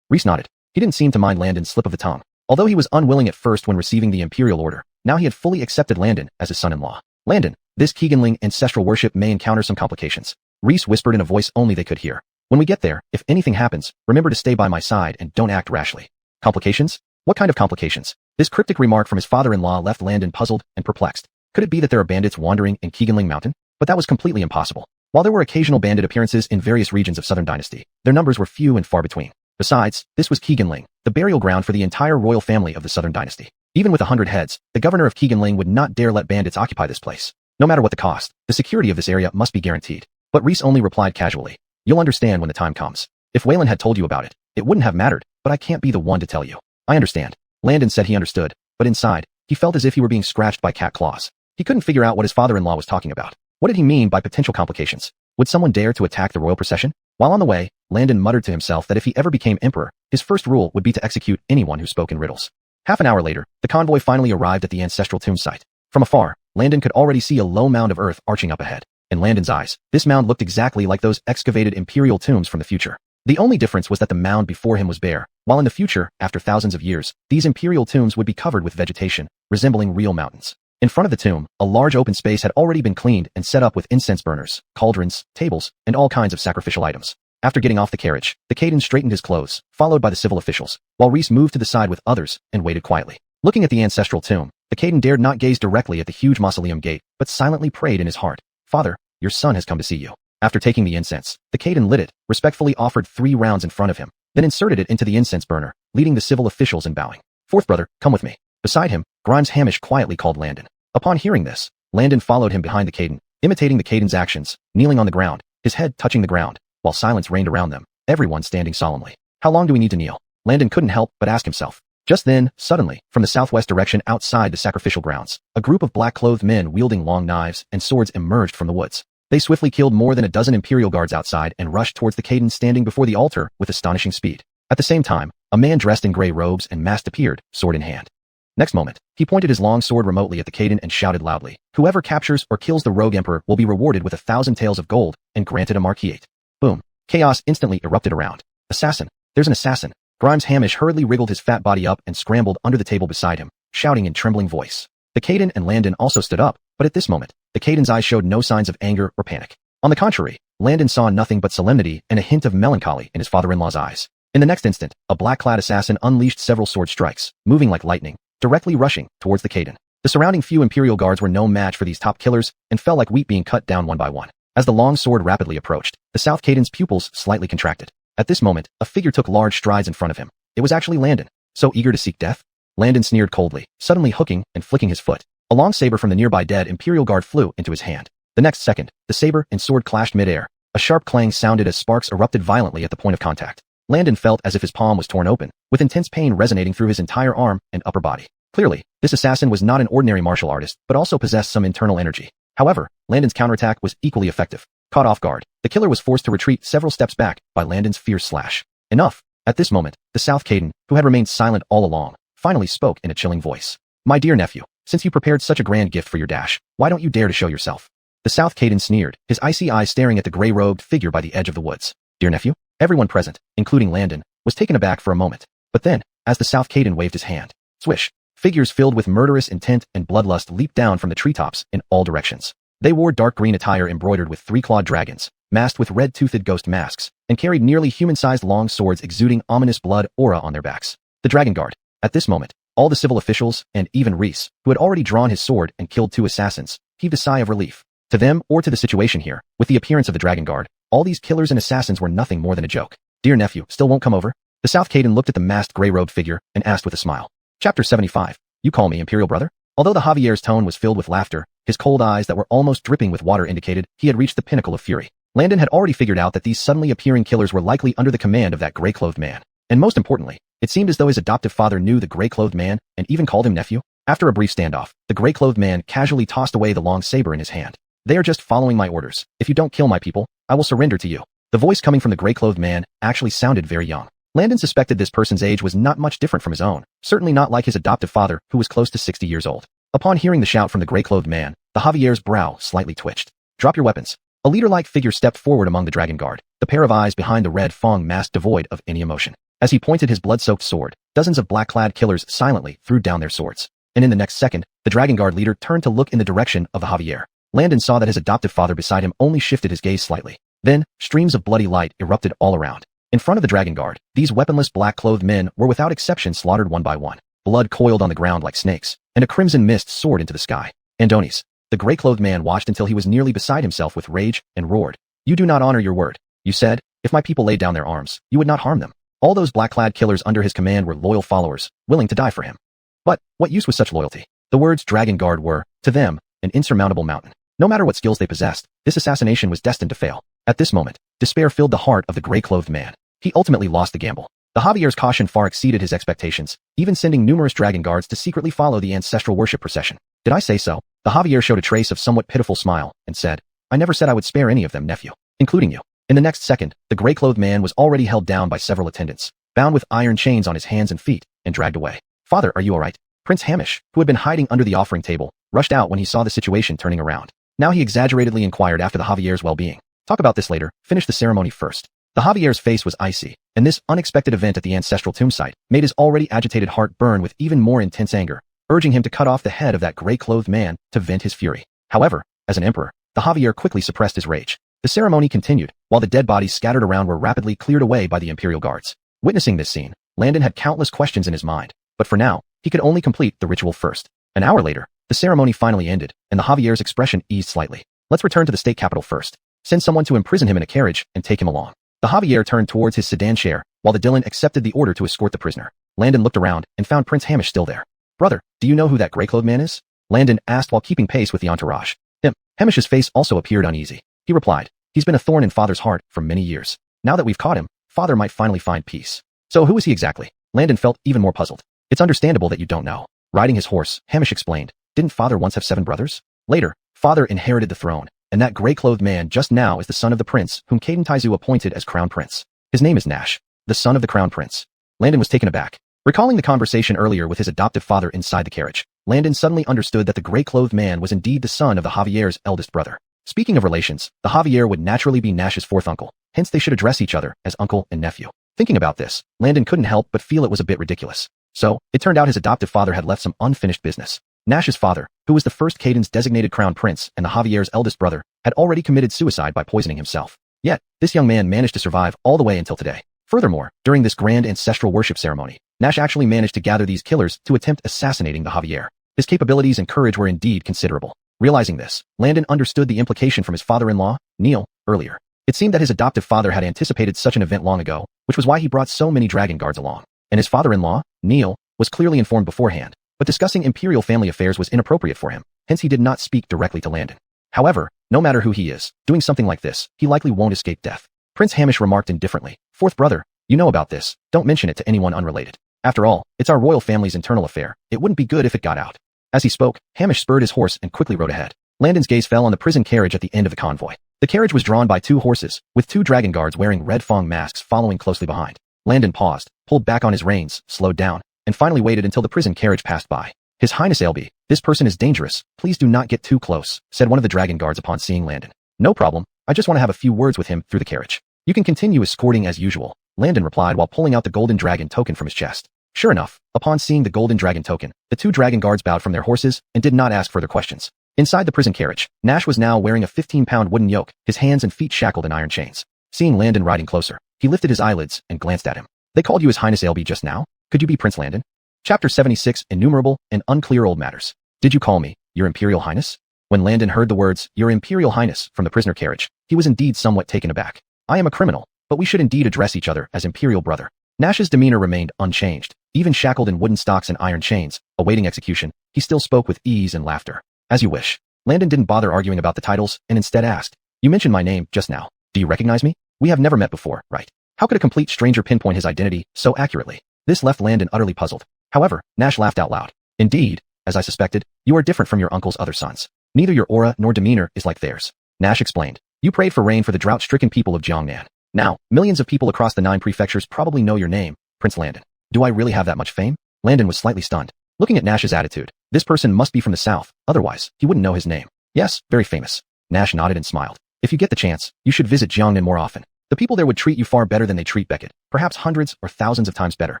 Rhys nodded. He didn't seem to mind Landon's slip of the tongue. Although he was unwilling at first when receiving the imperial order, now he had fully accepted Landon as his son-in-law. Landon, this Keeganling ancestral worship may encounter some complications. Rhys whispered in a voice only they could hear. When we get there, if anything happens, remember to stay by my side and don't act rashly. Complications? What kind of complications? This cryptic remark from his father-in-law left Landon puzzled and perplexed. Could it be that there are bandits wandering in Keeganling Mountain? But that was completely impossible. While there were occasional bandit appearances in various regions of Southern Dynasty, their numbers were few and far between. Besides, this was Keeganling, the burial ground for the entire royal family of the Southern Dynasty. Even with 100 heads, the governor of Keeganling would not dare let bandits occupy this place. No matter what the cost, the security of this area must be guaranteed. But Rhys only replied casually, you'll understand when the time comes. If Waylon had told you about it, it wouldn't have mattered, but I can't be the one to tell you. I understand. Landon said he understood, but inside, he felt as if he were being scratched by cat claws. He couldn't figure out what his father-in-law was talking about. What did he mean by potential complications? Would someone dare to attack the royal procession? While on the way, Landon muttered to himself that if he ever became emperor, his first rule would be to execute anyone who spoke in riddles. Half an hour later, the convoy finally arrived at the ancestral tomb site. From afar, Landon could already see a low mound of earth arching up ahead. In Landon's eyes, this mound looked exactly like those excavated imperial tombs from the future. The only difference was that the mound before him was bare, while in the future, after thousands of years, these imperial tombs would be covered with vegetation, resembling real mountains. In front of the tomb, a large open space had already been cleaned and set up with incense burners, cauldrons, tables, and all kinds of sacrificial items. After getting off the carriage, the Caden straightened his clothes, followed by the civil officials, while Rhys moved to the side with others and waited quietly. Looking at the ancestral tomb, the Caden dared not gaze directly at the huge mausoleum gate, but silently prayed in his heart, Father, your son has come to see you. After taking the incense, the Caden lit it, respectfully offered 3 rounds in front of him, then inserted it into the incense burner, leading the civil officials in bowing. Fourth brother, come with me. Beside him, Grimes Hamish quietly called Landon. Upon hearing this, Landon followed him behind the Caden, imitating the Caden's actions, kneeling on the ground, his head touching the ground, while silence reigned around them, everyone standing solemnly. How long do we need to kneel? Landon couldn't help but ask himself. Just then, suddenly, from the southwest direction outside the sacrificial grounds, a group of black-clothed men wielding long knives and swords emerged from the woods. They swiftly killed more than a dozen Imperial guards outside and rushed towards the Caden standing before the altar with astonishing speed. At the same time, a man dressed in gray robes and masked appeared, sword in hand. Next moment, he pointed his long sword remotely at the Caden and shouted loudly, "Whoever captures or kills the rogue emperor will be rewarded with 1,000 taels of gold and granted a marquisate." Boom. Chaos instantly erupted around. Assassin. There's an assassin. Grimes Hamish hurriedly wriggled his fat body up and scrambled under the table beside him, shouting in trembling voice. The Caden and Landon also stood up, but at this moment, the Caden's eyes showed no signs of anger or panic. On the contrary, Landon saw nothing but solemnity and a hint of melancholy in his father-in-law's eyes. In the next instant, a black-clad assassin unleashed several sword strikes, moving like lightning, directly rushing towards the Caden. The surrounding few Imperial guards were no match for these top killers and fell like wheat being cut down one by one. As the long sword rapidly approached, the South Caden's pupils slightly contracted. At this moment, a figure took large strides in front of him. It was actually Landon. So eager to seek death? Landon sneered coldly, suddenly hooking and flicking his foot. A long saber from the nearby dead Imperial guard flew into his hand. The next second, the saber and sword clashed mid-air. A sharp clang sounded as sparks erupted violently at the point of contact. Landon felt as if his palm was torn open, with intense pain resonating through his entire arm and upper body. Clearly, this assassin was not an ordinary martial artist, but also possessed some internal energy. However, Landon's counterattack was equally effective. Caught off guard, the killer was forced to retreat several steps back by Landon's fierce slash. Enough. At this moment, the South Caden, who had remained silent all along, finally spoke in a chilling voice. My dear nephew, since you prepared such a grand gift for your dash, why don't you dare to show yourself? The South Caden sneered, his icy eyes staring at the gray-robed figure by the edge of the woods. Dear nephew? Everyone present, including Landon, was taken aback for a moment. But then, as the South Caden waved his hand, swish, figures filled with murderous intent and bloodlust leaped down from the treetops in all directions. They wore dark green attire embroidered with 3-clawed dragons, masked with red-toothed ghost masks, and carried nearly human-sized long swords exuding ominous blood aura on their backs. The Dragon Guard. At this moment, all the civil officials, and even Reese, who had already drawn his sword and killed 2 assassins, heaved a sigh of relief. To them, or to the situation here, with the appearance of the Dragon Guard, all these killers and assassins were nothing more than a joke. Dear nephew, still won't come over? The South Caden looked at the masked gray-robed figure and asked with a smile. Chapter 75. You call me Imperial Brother? Although the Javier's tone was filled with laughter, his cold eyes that were almost dripping with water indicated he had reached the pinnacle of fury. Landon had already figured out that these suddenly appearing killers were likely under the command of that gray-clothed man. And most importantly, it seemed as though his adoptive father knew the gray-clothed man and even called him nephew. After a brief standoff, the gray-clothed man casually tossed away the long saber in his hand. They are just following my orders. If you don't kill my people, I will surrender to you. The voice coming from the gray-clothed man actually sounded very young. Landon suspected this person's age was not much different from his own, certainly not like his adoptive father, who was close to 60 years old. Upon hearing the shout from the gray-clothed man, the Javier's brow slightly twitched. Drop your weapons. A leader-like figure stepped forward among the Dragon Guard, the pair of eyes behind the red fong mask devoid of any emotion. As he pointed his blood-soaked sword, dozens of black-clad killers silently threw down their swords. And in the next second, the Dragon Guard leader turned to look in the direction of the Javier. Landon saw that his adoptive father beside him only shifted his gaze slightly. Then, streams of bloody light erupted all around. In front of the Dragon Guard, these weaponless black-clothed men were without exception slaughtered one by one. Blood coiled on the ground like snakes, and a crimson mist soared into the sky. Andonis. The gray-clothed man watched until he was nearly beside himself with rage and roared. You do not honor your word. You said, if my people laid down their arms, you would not harm them. All those black-clad killers under his command were loyal followers, willing to die for him. But, what use was such loyalty? The words Dragon Guard were, to them, an insurmountable mountain. No matter what skills they possessed, this assassination was destined to fail. At this moment, despair filled the heart of the gray-clothed man. He ultimately lost the gamble. The Javier's caution far exceeded his expectations, even sending numerous Dragon Guards to secretly follow the ancestral worship procession. Did I say so? The Javier showed a trace of somewhat pitiful smile, and said, I never said I would spare any of them, nephew. Including you. In the next second, the gray-clothed man was already held down by several attendants, bound with iron chains on his hands and feet, and dragged away. Father, are you alright? Prince Hamish, who had been hiding under the offering table, rushed out when he saw the situation turning around. Now he exaggeratedly inquired after the Javier's well-being. Talk about this later, finish the ceremony first. The Javier's face was icy, and this unexpected event at the ancestral tomb site made his already agitated heart burn with even more intense anger, urging him to cut off the head of that gray-clothed man to vent his fury. However, as an emperor, the Javier quickly suppressed his rage. The ceremony continued, while the dead bodies scattered around were rapidly cleared away by the Imperial Guards. Witnessing this scene, Landon had countless questions in his mind, but for now, he could only complete the ritual first. An hour later, the ceremony finally ended, and the Javier's expression eased slightly. Let's return to the state capital first. Send someone to imprison him in a carriage and take him along. The Javier turned towards his sedan chair, while the Dylan accepted the order to escort the prisoner. Landon looked around and found Prince Hamish still there. Brother, do you know who that gray-clothed man is? Landon asked while keeping pace with the entourage. Him. Hamish's face also appeared uneasy. He replied, he's been a thorn in Father's heart for many years. Now that we've caught him, Father might finally find peace. So who is he exactly? Landon felt even more puzzled. It's understandable that you don't know. Riding his horse, Hamish explained, didn't Father once have 7 brothers? Later, Father inherited the throne, and that gray-clothed man just now is the son of the prince whom Caden Taizu appointed as crown prince. His name is Nash, the son of the crown prince. Landon was taken aback. Recalling the conversation earlier with his adoptive father inside the carriage, Landon suddenly understood that the gray-clothed man was indeed the son of the Javier's eldest brother. Speaking of relations, the Javier would naturally be Nash's fourth uncle, hence they should address each other as uncle and nephew. Thinking about this, Landon couldn't help but feel it was a bit ridiculous. So, it turned out his adoptive father had left some unfinished business. Nash's father, who was the first Caden's designated crown prince and the Javier's eldest brother, had already committed suicide by poisoning himself. Yet, this young man managed to survive all the way until today. Furthermore, during this grand ancestral worship ceremony, Nash actually managed to gather these killers to attempt assassinating the Javier. His capabilities and courage were indeed considerable. Realizing this, Landon understood the implication from his father-in-law, Neil, earlier. It seemed that his adoptive father had anticipated such an event long ago, which was why he brought so many dragon guards along. And his father-in-law, Neil, was clearly informed beforehand, but discussing imperial family affairs was inappropriate for him, hence he did not speak directly to Landon. However, no matter who he is, doing something like this, he likely won't escape death. Prince Hamish remarked indifferently, "Fourth brother, you know about this, don't mention it to anyone unrelated. After all, it's our royal family's internal affair, it wouldn't be good if it got out." As he spoke, Hamish spurred his horse and quickly rode ahead. Landon's gaze fell on the prison carriage at the end of the convoy. The carriage was drawn by 2 horses, with 2 dragon guards wearing red fong masks following closely behind. Landon paused, pulled back on his reins, slowed down, and finally waited until the prison carriage passed by. "His Highness Ailby, this person is dangerous, please do not get too close," said one of the dragon guards upon seeing Landon. "No problem, I just want to have a few words with him through the carriage. You can continue escorting as usual," Landon replied while pulling out the golden dragon token from his chest. Sure enough, upon seeing the golden dragon token, the 2 dragon guards bowed from their horses and did not ask further questions. Inside the prison carriage, Nash was now wearing a 15-pound wooden yoke, his hands and feet shackled in iron chains. Seeing Landon riding closer, he lifted his eyelids and glanced at him. "They called you His Highness Ailby just now? Could you be Prince Landon?" Chapter 76, Innumerable and Unclear Old Matters. "Did you call me, Your Imperial Highness?" When Landon heard the words, "Your Imperial Highness," from the prisoner carriage, he was indeed somewhat taken aback. "I am a criminal, but we should indeed address each other as Imperial brother." Nash's demeanor remained unchanged. Even shackled in wooden stocks and iron chains, awaiting execution, he still spoke with ease and laughter. "As you wish." Landon didn't bother arguing about the titles and instead asked, "You mentioned my name just now. Do you recognize me? We have never met before, right?" How could a complete stranger pinpoint his identity so accurately? This left Landon utterly puzzled. However, Nash laughed out loud. "Indeed, as I suspected, you are different from your uncle's other sons. Neither your aura nor demeanor is like theirs." Nash explained, "You prayed for rain for the drought-stricken people of Jiangnan. Now, millions of people across the 9 prefectures probably know your name, Prince Landon. Do I really have that much fame?" Landon was slightly stunned. Looking at Nash's attitude, this person must be from the south, otherwise, he wouldn't know his name. "Yes, very famous." Nash nodded and smiled. "If you get the chance, you should visit Jiangnan more often. The people there would treat you far better than they treat Beckett, perhaps hundreds or thousands of times better."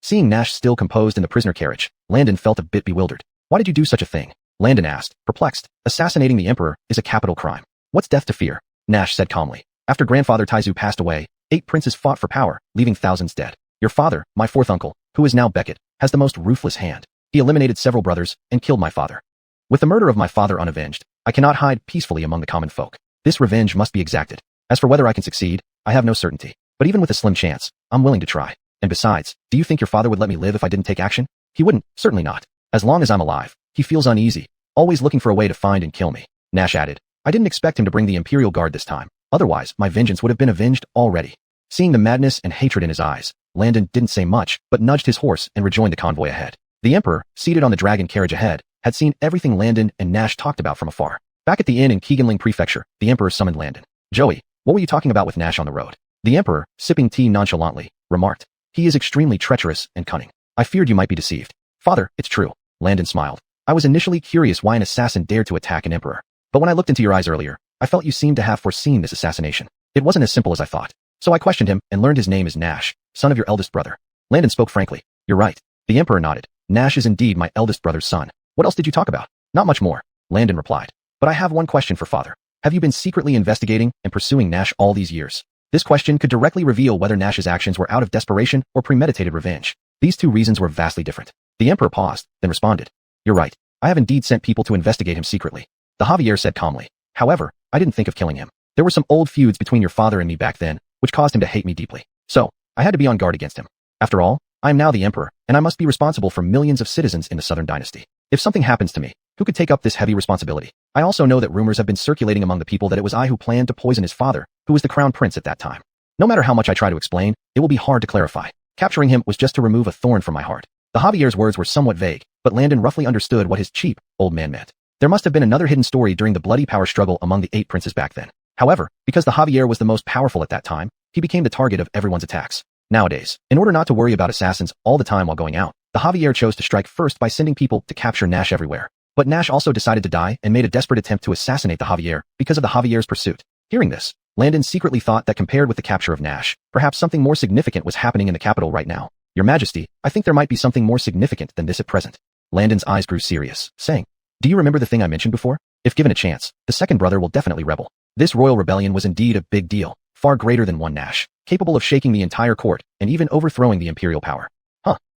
Seeing Nash still composed in the prisoner carriage, Landon felt a bit bewildered. "Why did you do such a thing?" Landon asked, perplexed. "Assassinating the emperor is a capital crime. What's death to fear?" Nash said calmly. "After grandfather Taizu passed away, 8 princes fought for power, leaving thousands dead. Your father, my 4th uncle, who is now Beckett, has the most ruthless hand. He eliminated several brothers and killed my father. With the murder of my father unavenged, I cannot hide peacefully among the common folk. This revenge must be exacted. As for whether I can succeed, I have no certainty. But even with a slim chance, I'm willing to try. And besides, do you think your father would let me live if I didn't take action? He wouldn't, certainly not. As long as I'm alive, he feels uneasy, always looking for a way to find and kill me." Nash added, "I didn't expect him to bring the Imperial Guard this time. Otherwise, my vengeance would have been avenged already." Seeing the madness and hatred in his eyes, Landon didn't say much, but nudged his horse and rejoined the convoy ahead. The Emperor, seated on the dragon carriage ahead, had seen everything Landon and Nash talked about from afar. Back at the inn in Keeganling Prefecture, the Emperor summoned Landon. "Joey, what were you talking about with Nash on the road?" The Emperor, sipping tea nonchalantly, remarked, "He is extremely treacherous and cunning. I feared you might be deceived." "Father, it's true." Landon smiled. "I was initially curious why an assassin dared to attack an emperor. But when I looked into your eyes earlier, I felt you seemed to have foreseen this assassination. It wasn't as simple as I thought. So I questioned him and learned his name is Nash, son of your eldest brother." Landon spoke frankly. "You're right." The Emperor nodded. "Nash is indeed my eldest brother's son. What else did you talk about?" "Not much more," Landon replied. "But I have one question for father. Have you been secretly investigating and pursuing Nash all these years?" This question could directly reveal whether Nash's actions were out of desperation or premeditated revenge. These 2 reasons were vastly different. The Emperor paused, then responded, "You're right. I have indeed sent people to investigate him secretly." The Javier said calmly. However, I didn't think of killing him. There were some old feuds between your father and me back then, which caused him to hate me deeply. So, I had to be on guard against him. After all, I am now the emperor, and I must be responsible for millions of citizens in the southern dynasty. If something happens to me, who could take up this heavy responsibility? I also know that rumors have been circulating among the people that it was I who planned to poison his father, who was the crown prince at that time. No matter how much I try to explain, it will be hard to clarify. Capturing him was just to remove a thorn from my heart. The Javier's words were somewhat vague, but Landon roughly understood what his cheap, old man meant. There must have been another hidden story during the bloody power struggle among the 8 princes back then. However, because the Javier was the most powerful at that time, he became the target of everyone's attacks. Nowadays, in order not to worry about assassins all the time while going out, the Javier chose to strike first by sending people to capture Nash everywhere. But Nash also decided to die and made a desperate attempt to assassinate the Javier because of the Javier's pursuit. Hearing this, Landon secretly thought that compared with the capture of Nash, perhaps something more significant was happening in the capital right now. Your Majesty, I think there might be something more significant than this at present. Landon's eyes grew serious, saying, "Do you remember the thing I mentioned before? If given a chance, the second brother will definitely rebel." This royal rebellion was indeed a big deal, far greater than one Nash, capable of shaking the entire court and even overthrowing the imperial power.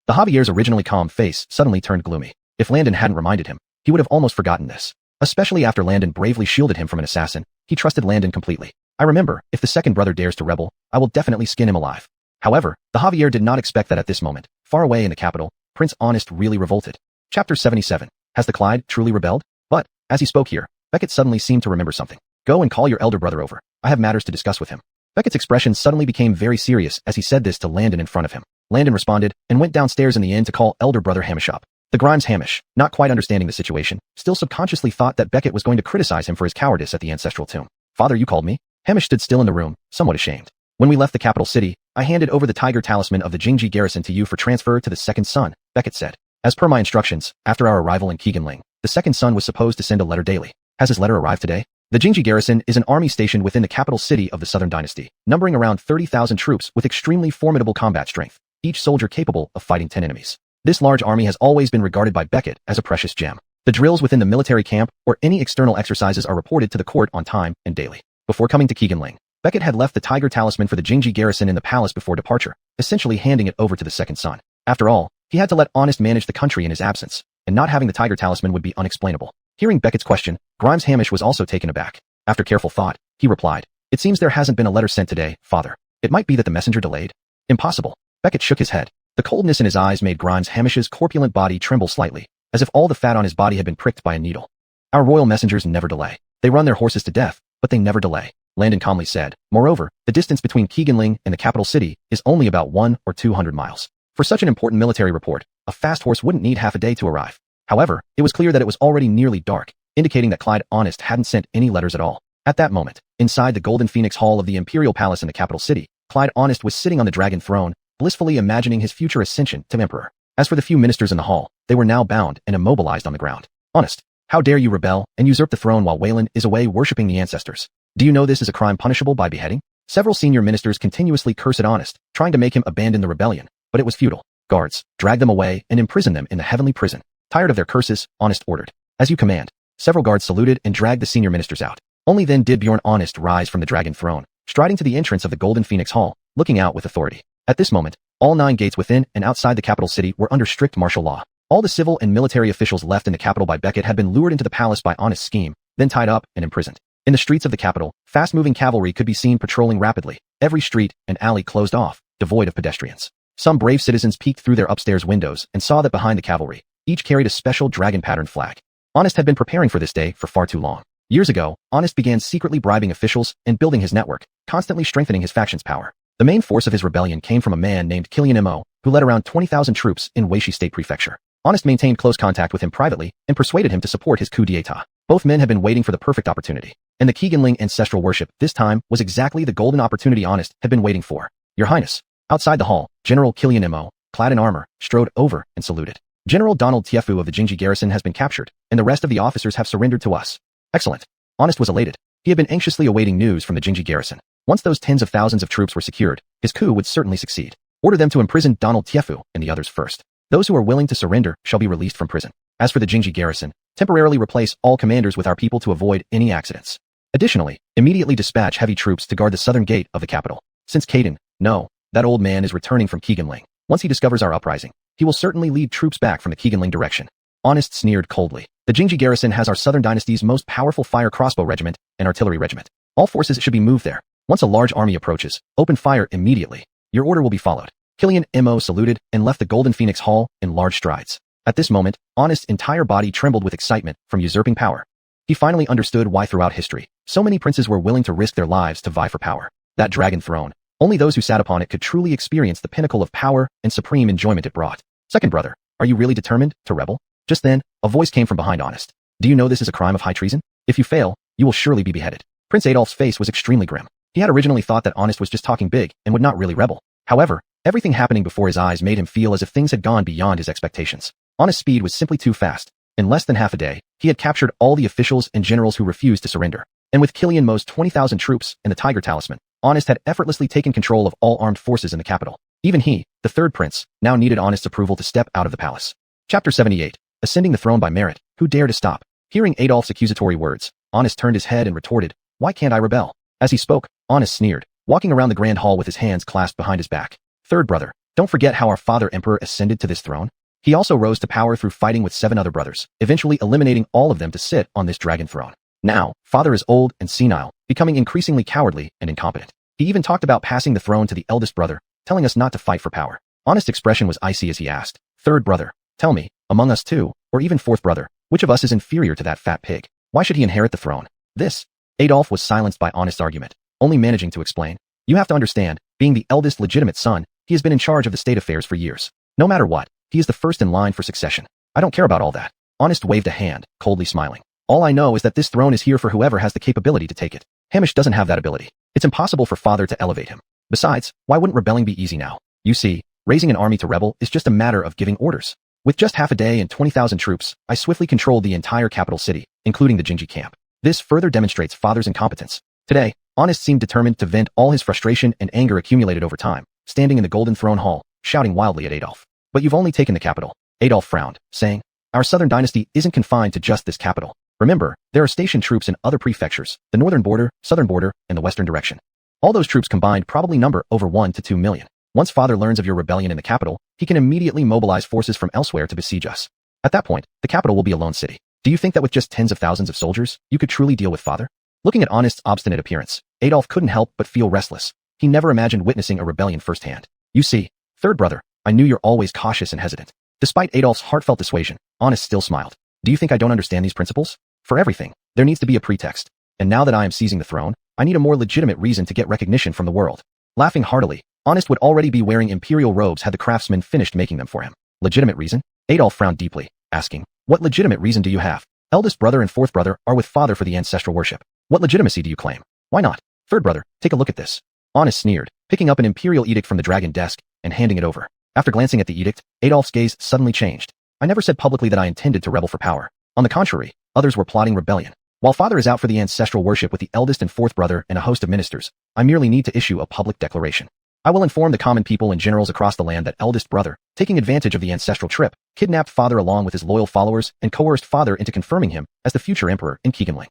The Javier's originally calm face suddenly turned gloomy. If Landon hadn't reminded him, he would have almost forgotten this. Especially after Landon bravely shielded him from an assassin, he trusted Landon completely. "I remember, if the second brother dares to rebel, I will definitely skin him alive." However, the Javier did not expect that at this moment, far away in the capital, Prince Honest really revolted. Chapter 77. Has the Clyde truly rebelled? But, as he spoke here, Beckett suddenly seemed to remember something. "Go and call your elder brother over. I have matters to discuss with him." Beckett's expression suddenly became very serious as he said this to Landon in front of him. Landon responded and went downstairs in the inn to call elder brother Hamish up. The Grimes Hamish, not quite understanding the situation, still subconsciously thought that Beckett was going to criticize him for his cowardice at the ancestral tomb. "Father, you called me?" Hamish stood still in the room, somewhat ashamed. "When we left the capital city, I handed over the tiger talisman of the Jingji garrison to you for transfer to the second son," Beckett said. "As per my instructions, after our arrival in Keeganling, the second son was supposed to send a letter daily. Has his letter arrived today?" The Jingji garrison is an army stationed within the capital city of the southern dynasty, numbering around 30,000 troops with extremely formidable combat strength, each soldier capable of fighting 10 enemies. This large army has always been regarded by Beckett as a precious gem. The drills within the military camp or any external exercises are reported to the court on time and daily. Before coming to Keeganling, Beckett had left the tiger talisman for the Jingji garrison in the palace before departure, essentially handing it over to the second son. After all, he had to let Honest manage the country in his absence, and not having the tiger talisman would be unexplainable. Hearing Beckett's question, Grimes Hamish was also taken aback. After careful thought, he replied, "It seems there hasn't been a letter sent today, father. It might be that the messenger delayed." "Impossible." Beckett shook his head. The coldness in his eyes made Grimes Hamish's corpulent body tremble slightly, as if all the fat on his body had been pricked by a needle. "Our royal messengers never delay. They run their horses to death, but they never delay," Landon calmly said. "Moreover, the distance between Keeganling and the capital city is only about 100 or 200 miles. For such an important military report, a fast horse wouldn't need half a day to arrive." However, it was clear that it was already nearly dark, indicating that Clyde Honest hadn't sent any letters at all. At that moment, inside the Golden Phoenix Hall of the Imperial Palace in the capital city, Clyde Honest was sitting on the dragon throne, blissfully imagining his future ascension to emperor. As for the few ministers in the hall, they were now bound and immobilized on the ground. "Honest, how dare you rebel and usurp the throne while Wayland is away worshipping the ancestors? Do you know this is a crime punishable by beheading?" Several senior ministers continuously cursed at Honest, trying to make him abandon the rebellion, but it was futile. Guards, drag them away and imprison them in the heavenly prison. Tired of their curses, Honest ordered. "As you command." Several guards saluted and dragged the senior ministers out. Only then did Bjorn Honest rise from the dragon throne, striding to the entrance of the Golden Phoenix Hall, looking out with authority. At this moment, all 9 gates within and outside the capital city were under strict martial law. All the civil and military officials left in the capital by Beckett had been lured into the palace by Honest's scheme, then tied up and imprisoned. In the streets of the capital, fast-moving cavalry could be seen patrolling rapidly, every street and alley closed off, devoid of pedestrians. Some brave citizens peeked through their upstairs windows and saw that behind the cavalry, each carried a special dragon-patterned flag. Honest had been preparing for this day for far too long. Years ago, Honest began secretly bribing officials and building his network, constantly strengthening his faction's power. The main force of his rebellion came from a man named Killian Mo, who led around 20,000 troops in Weishi State Prefecture. Honest maintained close contact with him privately and persuaded him to support his coup d'etat. Both men had been waiting for the perfect opportunity, and the Keeganling ancestral worship this time was exactly the golden opportunity Honest had been waiting for. "Your Highness." Outside the hall, General Killian Mo, clad in armor, strode over and saluted. "General Donald Tiefu of the Jingji garrison has been captured, and the rest of the officers have surrendered to us." "Excellent." Honest was elated. He had been anxiously awaiting news from the Jingji garrison. Once those tens of thousands of troops were secured, his coup would certainly succeed. "Order them to imprison Donald Tiefu and the others first. Those who are willing to surrender shall be released from prison. As for the Jingji garrison, temporarily replace all commanders with our people to avoid any accidents. Additionally, immediately dispatch heavy troops to guard the southern gate of the capital. Since Caden, no, that old man is returning from Keeganling. Once he discovers our uprising, he will certainly lead troops back from the Keeganling direction. Honest sneered coldly. The Jingji garrison has our southern dynasty's most powerful fire crossbow regiment and artillery regiment. All forces should be moved there. Once a large army approaches, open fire immediately. Your order will be followed. Killian Mo saluted and left the Golden Phoenix Hall in large strides. At this moment, Honest's entire body trembled with excitement from usurping power. He finally understood why throughout history, so many princes were willing to risk their lives to vie for power. That dragon throne. Only those who sat upon it could truly experience the pinnacle of power and supreme enjoyment it brought. Second brother, are you really determined to rebel? Just then, a voice came from behind Honest. Do you know this is a crime of high treason? If you fail, you will surely be beheaded. Prince Adolf's face was extremely grim. He had originally thought that Honest was just talking big and would not really rebel. However, everything happening before his eyes made him feel as if things had gone beyond his expectations. Honest's speed was simply too fast. In less than half a day, he had captured all the officials and generals who refused to surrender. And with Killian Mo's 20,000 troops and the Tiger Talisman, Honest had effortlessly taken control of all armed forces in the capital. Even he, the third prince, now needed Honest's approval to step out of the palace. Chapter 78. Ascending the throne by merit. Who dare to stop? Hearing Adolf's accusatory words, Honest turned his head and retorted, why can't I rebel? As he spoke, Honest sneered, walking around the grand hall with his hands clasped behind his back. Third brother, don't forget how our father emperor ascended to this throne. He also rose to power through fighting with 7 other brothers, eventually eliminating all of them to sit on this dragon throne. Now, father is old and senile, becoming increasingly cowardly and incompetent. He even talked about passing the throne to the eldest brother, telling us not to fight for power. Honest's expression was icy as he asked, third brother, tell me, among us two, or even fourth brother, which of us is inferior to that fat pig? Why should he inherit the throne? This. Adolf was silenced by Honest's argument, only managing to explain. You have to understand, being the eldest legitimate son, he has been in charge of the state affairs for years. No matter what, he is the first in line for succession. I don't care about all that. Honest waved a hand, coldly smiling. All I know is that this throne is here for whoever has the capability to take it. Hamish doesn't have that ability. It's impossible for father to elevate him. Besides, why wouldn't rebelling be easy now? You see, raising an army to rebel is just a matter of giving orders. With just half a day and 20,000 troops, I swiftly controlled the entire capital city, including the Jingji camp. This further demonstrates father's incompetence. Today, Honest seemed determined to vent all his frustration and anger accumulated over time, standing in the Golden Throne Hall, shouting wildly at Adolf. But you've only taken the capital. Adolf frowned, saying, our southern dynasty isn't confined to just this capital. Remember, there are stationed troops in other prefectures, the northern border, southern border, and the western direction. All those troops combined probably number over 1 to 2 million. Once father learns of your rebellion in the capital, he can immediately mobilize forces from elsewhere to besiege us. At that point, the capital will be a lone city. Do you think that with just tens of thousands of soldiers, you could truly deal with father? Looking at Honest's obstinate appearance, Adolf couldn't help but feel restless. He never imagined witnessing a rebellion firsthand. You see, third brother, I knew you're always cautious and hesitant. Despite Adolf's heartfelt dissuasion, Honest still smiled. Do you think I don't understand these principles? For everything, there needs to be a pretext. And now that I am seizing the throne, I need a more legitimate reason to get recognition from the world. Laughing heartily, Honest would already be wearing imperial robes had the craftsman finished making them for him. Legitimate reason? Adolf frowned deeply, asking, what legitimate reason do you have? Eldest brother and fourth brother are with father for the ancestral worship. What legitimacy do you claim? Why not? Third brother, take a look at this. Honest sneered, picking up an imperial edict from the dragon desk and handing it over. After glancing at the edict, Adolf's gaze suddenly changed. I never said publicly that I intended to rebel for power. On the contrary, others were plotting rebellion. While father is out for the ancestral worship with the eldest and fourth brother and a host of ministers, I merely need to issue a public declaration. I will inform the common people and generals across the land that eldest brother, taking advantage of the ancestral trip, kidnapped father along with his loyal followers and coerced father into confirming him as the future emperor in Keeganling.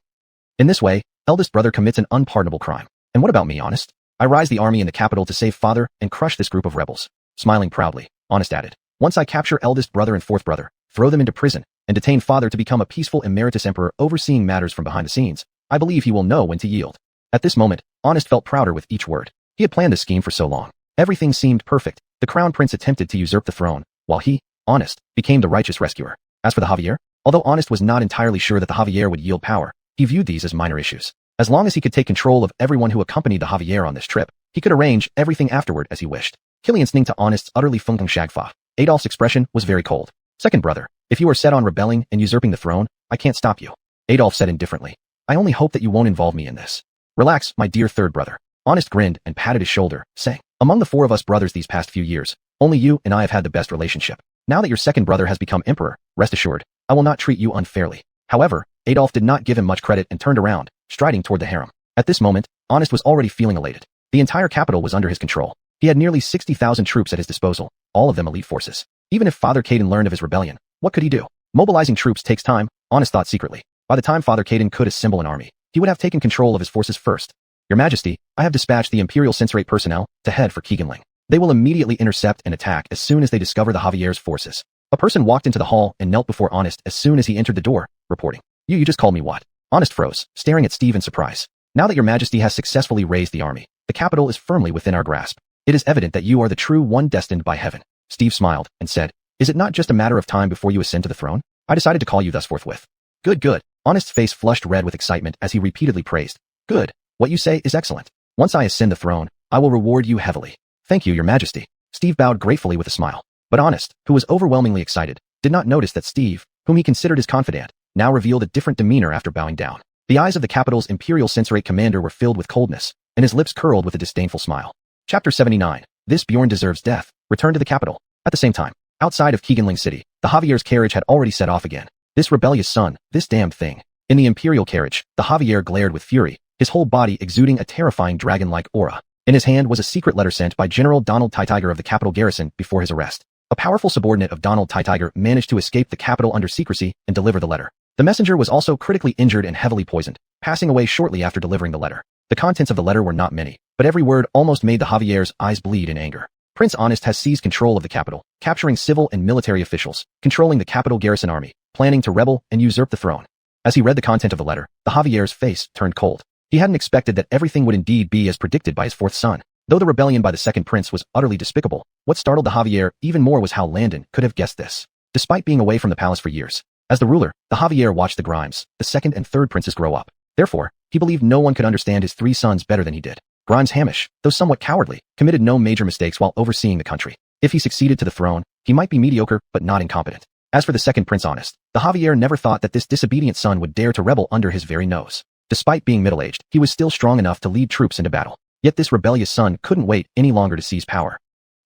In this way, eldest brother commits an unpardonable crime. And what about me, Honest? I rise the army in the capital to save father and crush this group of rebels. Smiling proudly, Honest added, once I capture eldest brother and fourth brother, throw them into prison, and detain father to become a peaceful emeritus emperor overseeing matters from behind the scenes, I believe he will know when to yield. At this moment, Honest felt prouder with each word. He had planned this scheme for so long. Everything seemed perfect. The crown prince attempted to usurp the throne, while he, Honest, became the righteous rescuer. As for the Javier, although Honest was not entirely sure that the Javier would yield power, he viewed these as minor issues. As long as he could take control of everyone who accompanied the Javier on this trip, he could arrange everything afterward as he wished. Killian listening to Honest's utterly funking shagfa. Adolf's expression was very cold. Second brother, if you are set on rebelling and usurping the throne, I can't stop you. Adolf said indifferently. I only hope that you won't involve me in this. Relax, my dear third brother. Honest grinned and patted his shoulder, saying, among the 4 of us brothers these past few years, only you and I have had the best relationship. Now that your second brother has become emperor, rest assured, I will not treat you unfairly. However, Adolf did not give him much credit and turned around, striding toward the harem. At this moment, Honest was already feeling elated. The entire capital was under his control. He had nearly 60,000 troops at his disposal, all of them elite forces. Even if Father Caden learned of his rebellion, what could he do? Mobilizing troops takes time, Honest thought secretly. By the time Father Caden could assemble an army, he would have taken control of his forces first. Your Majesty, I have dispatched the Imperial Censorate personnel to head for Keeganling. They will immediately intercept and attack as soon as they discover the Javier's forces. A person walked into the hall and knelt before Honest as soon as he entered the door, reporting, You just called me what? Honest froze, staring at Steve in surprise. Now that your majesty has successfully raised the army, the capital is firmly within our grasp. It is evident that you are the true one destined by heaven. Steve smiled and said, Is it not just a matter of time before you ascend to the throne? I decided to call you thus forthwith. Good, good. Honest's face flushed red with excitement as he repeatedly praised. Good. What you say is excellent. Once I ascend the throne, I will reward you heavily. Thank you, your majesty. Steve bowed gratefully with a smile. But Honest, who was overwhelmingly excited, did not notice that Steve, whom he considered his confidant, now revealed a different demeanor after bowing down. The eyes of the capital's imperial censorate commander were filled with coldness, and his lips curled with a disdainful smile. Chapter 79. This Bjorn deserves death. Return to the capital. At the same time, outside of Keeganling City, the Javier's carriage had already set off again. This rebellious son, this damned thing. In the imperial carriage, the Javier glared with fury, his whole body exuding a terrifying dragon-like aura. In his hand was a secret letter sent by General Donald Tiger of the capital garrison before his arrest. A powerful subordinate of Donald Tiger managed to escape the capital under secrecy and deliver the letter. The messenger was also critically injured and heavily poisoned, passing away shortly after delivering the letter. The contents of the letter were not many, but every word almost made the Javier's eyes bleed in anger. Prince Honest has seized control of the capital, capturing civil and military officials, controlling the capital garrison army, planning to rebel and usurp the throne. As he read the content of the letter, the Javier's face turned cold. He hadn't expected that everything would indeed be as predicted by his fourth son. Though the rebellion by the second prince was utterly despicable, what startled the Javier even more was how Landon could have guessed this. Despite being away from the palace for years, as the ruler, the Javier watched the Grimes, the second and third princes grow up. Therefore, he believed no one could understand his three sons better than he did. Grimes Hamish, though somewhat cowardly, committed no major mistakes while overseeing the country. If he succeeded to the throne, he might be mediocre but not incompetent. As for the second prince Honest, the Javier never thought that this disobedient son would dare to rebel under his very nose. Despite being middle-aged, he was still strong enough to lead troops into battle. Yet this rebellious son couldn't wait any longer to seize power.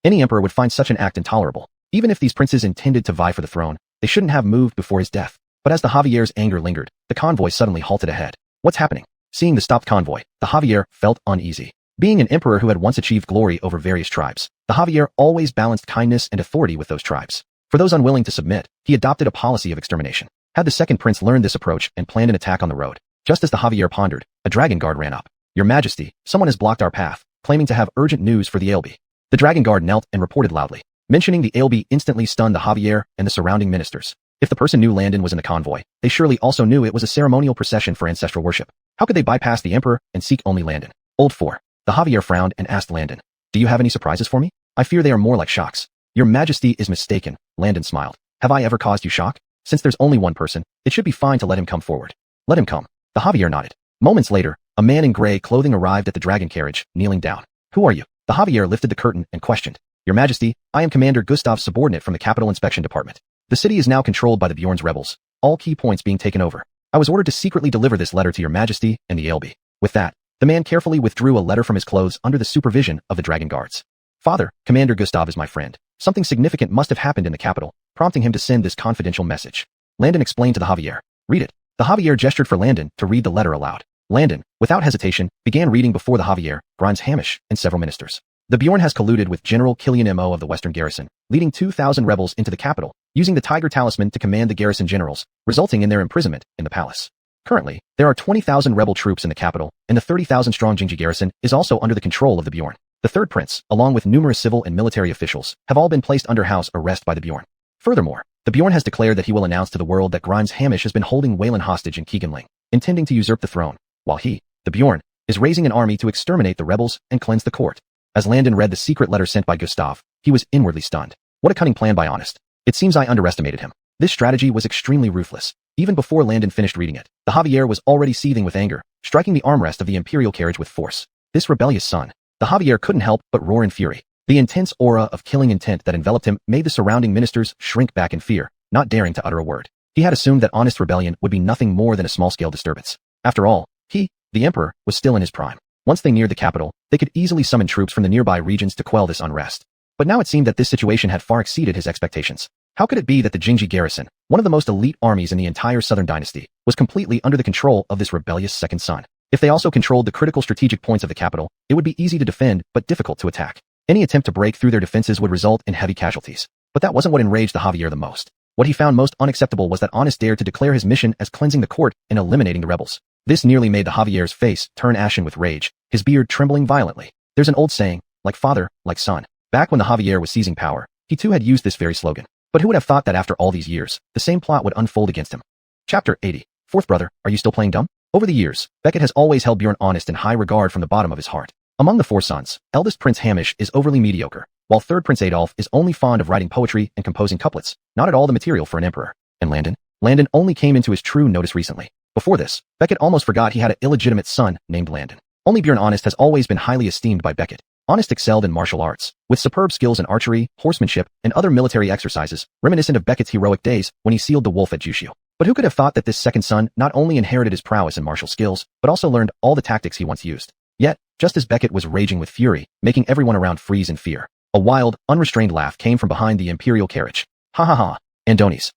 Any emperor would find such an act intolerable. Even if these princes intended to vie for the throne, they shouldn't have moved before his death. But as the Javier's anger lingered, the convoy suddenly halted ahead. What's happening? Seeing the stopped convoy, the Javier felt uneasy. Being an emperor who had once achieved glory over various tribes, the Javier always balanced kindness and authority with those tribes. For those unwilling to submit, he adopted a policy of extermination. Had the second prince learned this approach and planned an attack on the road, just as the Javier pondered, a dragon guard ran up. Your Majesty, someone has blocked our path, claiming to have urgent news for the ALB. The dragon guard knelt and reported loudly. Mentioning the ALB instantly stunned the Javier and the surrounding ministers. If the person knew Landon was in the convoy, they surely also knew it was a ceremonial procession for ancestral worship. How could they bypass the emperor and seek only Landon? Old 4. The Javier frowned and asked Landon, Do you have any surprises for me? I fear they are more like shocks. Your Majesty is mistaken, Landon smiled. Have I ever caused you shock? Since there's only one person, it should be fine to let him come forward. Let him come. The Javier nodded. Moments later, a man in gray clothing arrived at the dragon carriage, kneeling down. Who are you? The Javier lifted the curtain and questioned. Your Majesty, I am Commander Gustav's subordinate from the Capital Inspection Department. The city is now controlled by the Bjorn's rebels, all key points being taken over. I was ordered to secretly deliver this letter to your Majesty and the ALB. With that, the man carefully withdrew a letter from his clothes under the supervision of the dragon guards. Father, Commander Gustav is my friend. Something significant must have happened in the capital, prompting him to send this confidential message. Landon explained to the Javier. Read it. The Javier gestured for Landon to read the letter aloud. Landon, without hesitation, began reading before the Javier, Grimes Hamish, and several ministers. The Bjorn has colluded with General Killian Mo of the Western Garrison, leading 2,000 rebels into the capital, using the Tiger Talisman to command the garrison generals, resulting in their imprisonment in the palace. Currently, there are 20,000 rebel troops in the capital, and the 30,000-strong Jinji garrison is also under the control of the Bjorn. The third prince, along with numerous civil and military officials, have all been placed under house arrest by the Bjorn. Furthermore, the Bjorn has declared that he will announce to the world that Grimes Hamish has been holding Wayland hostage in Keeganling, intending to usurp the throne, while he, the Bjorn, is raising an army to exterminate the rebels and cleanse the court. As Landon read the secret letter sent by Gustav, he was inwardly stunned. What a cunning plan by Honest. It seems I underestimated him. This strategy was extremely ruthless. Even before Landon finished reading it, the Javier was already seething with anger, striking the armrest of the imperial carriage with force. This rebellious son. The Javier couldn't help but roar in fury. The intense aura of killing intent that enveloped him made the surrounding ministers shrink back in fear, not daring to utter a word. He had assumed that Honest rebellion would be nothing more than a small-scale disturbance. After all, he, the emperor, was still in his prime. Once they neared the capital, they could easily summon troops from the nearby regions to quell this unrest. But now it seemed that this situation had far exceeded his expectations. How could it be that the Jinji garrison, one of the most elite armies in the entire southern dynasty, was completely under the control of this rebellious second son? If they also controlled the critical strategic points of the capital, it would be easy to defend but difficult to attack. Any attempt to break through their defenses would result in heavy casualties. But that wasn't what enraged the Javier the most. What he found most unacceptable was that Honest dared to declare his mission as cleansing the court and eliminating the rebels. This nearly made the Javier's face turn ashen with rage, his beard trembling violently. There's an old saying, like father, like son. Back when the Javier was seizing power, he too had used this very slogan. But who would have thought that after all these years, the same plot would unfold against him? Chapter 80. Fourth brother, are you still playing dumb? Over the years, Becket has always held Bjorn honest in high regard from the bottom of his heart. Among the four sons, eldest Prince Hamish is overly mediocre, while third Prince Adolf is only fond of writing poetry and composing couplets, not at all the material for an emperor. And Landon only came into his true notice recently. Before this, Becket almost forgot he had an illegitimate son named Landon. Only Bjorn Honest has always been highly esteemed by Becket. Honest excelled in martial arts, with superb skills in archery, horsemanship, and other military exercises, reminiscent of Becket's heroic days when he sealed the wolf at Jushu. But who could have thought that this second son not only inherited his prowess in martial skills, but also learned all the tactics he once used? Yet, just as Becket was raging with fury, making everyone around freeze in fear, a wild, unrestrained laugh came from behind the imperial carriage. Ha ha ha, Andonies.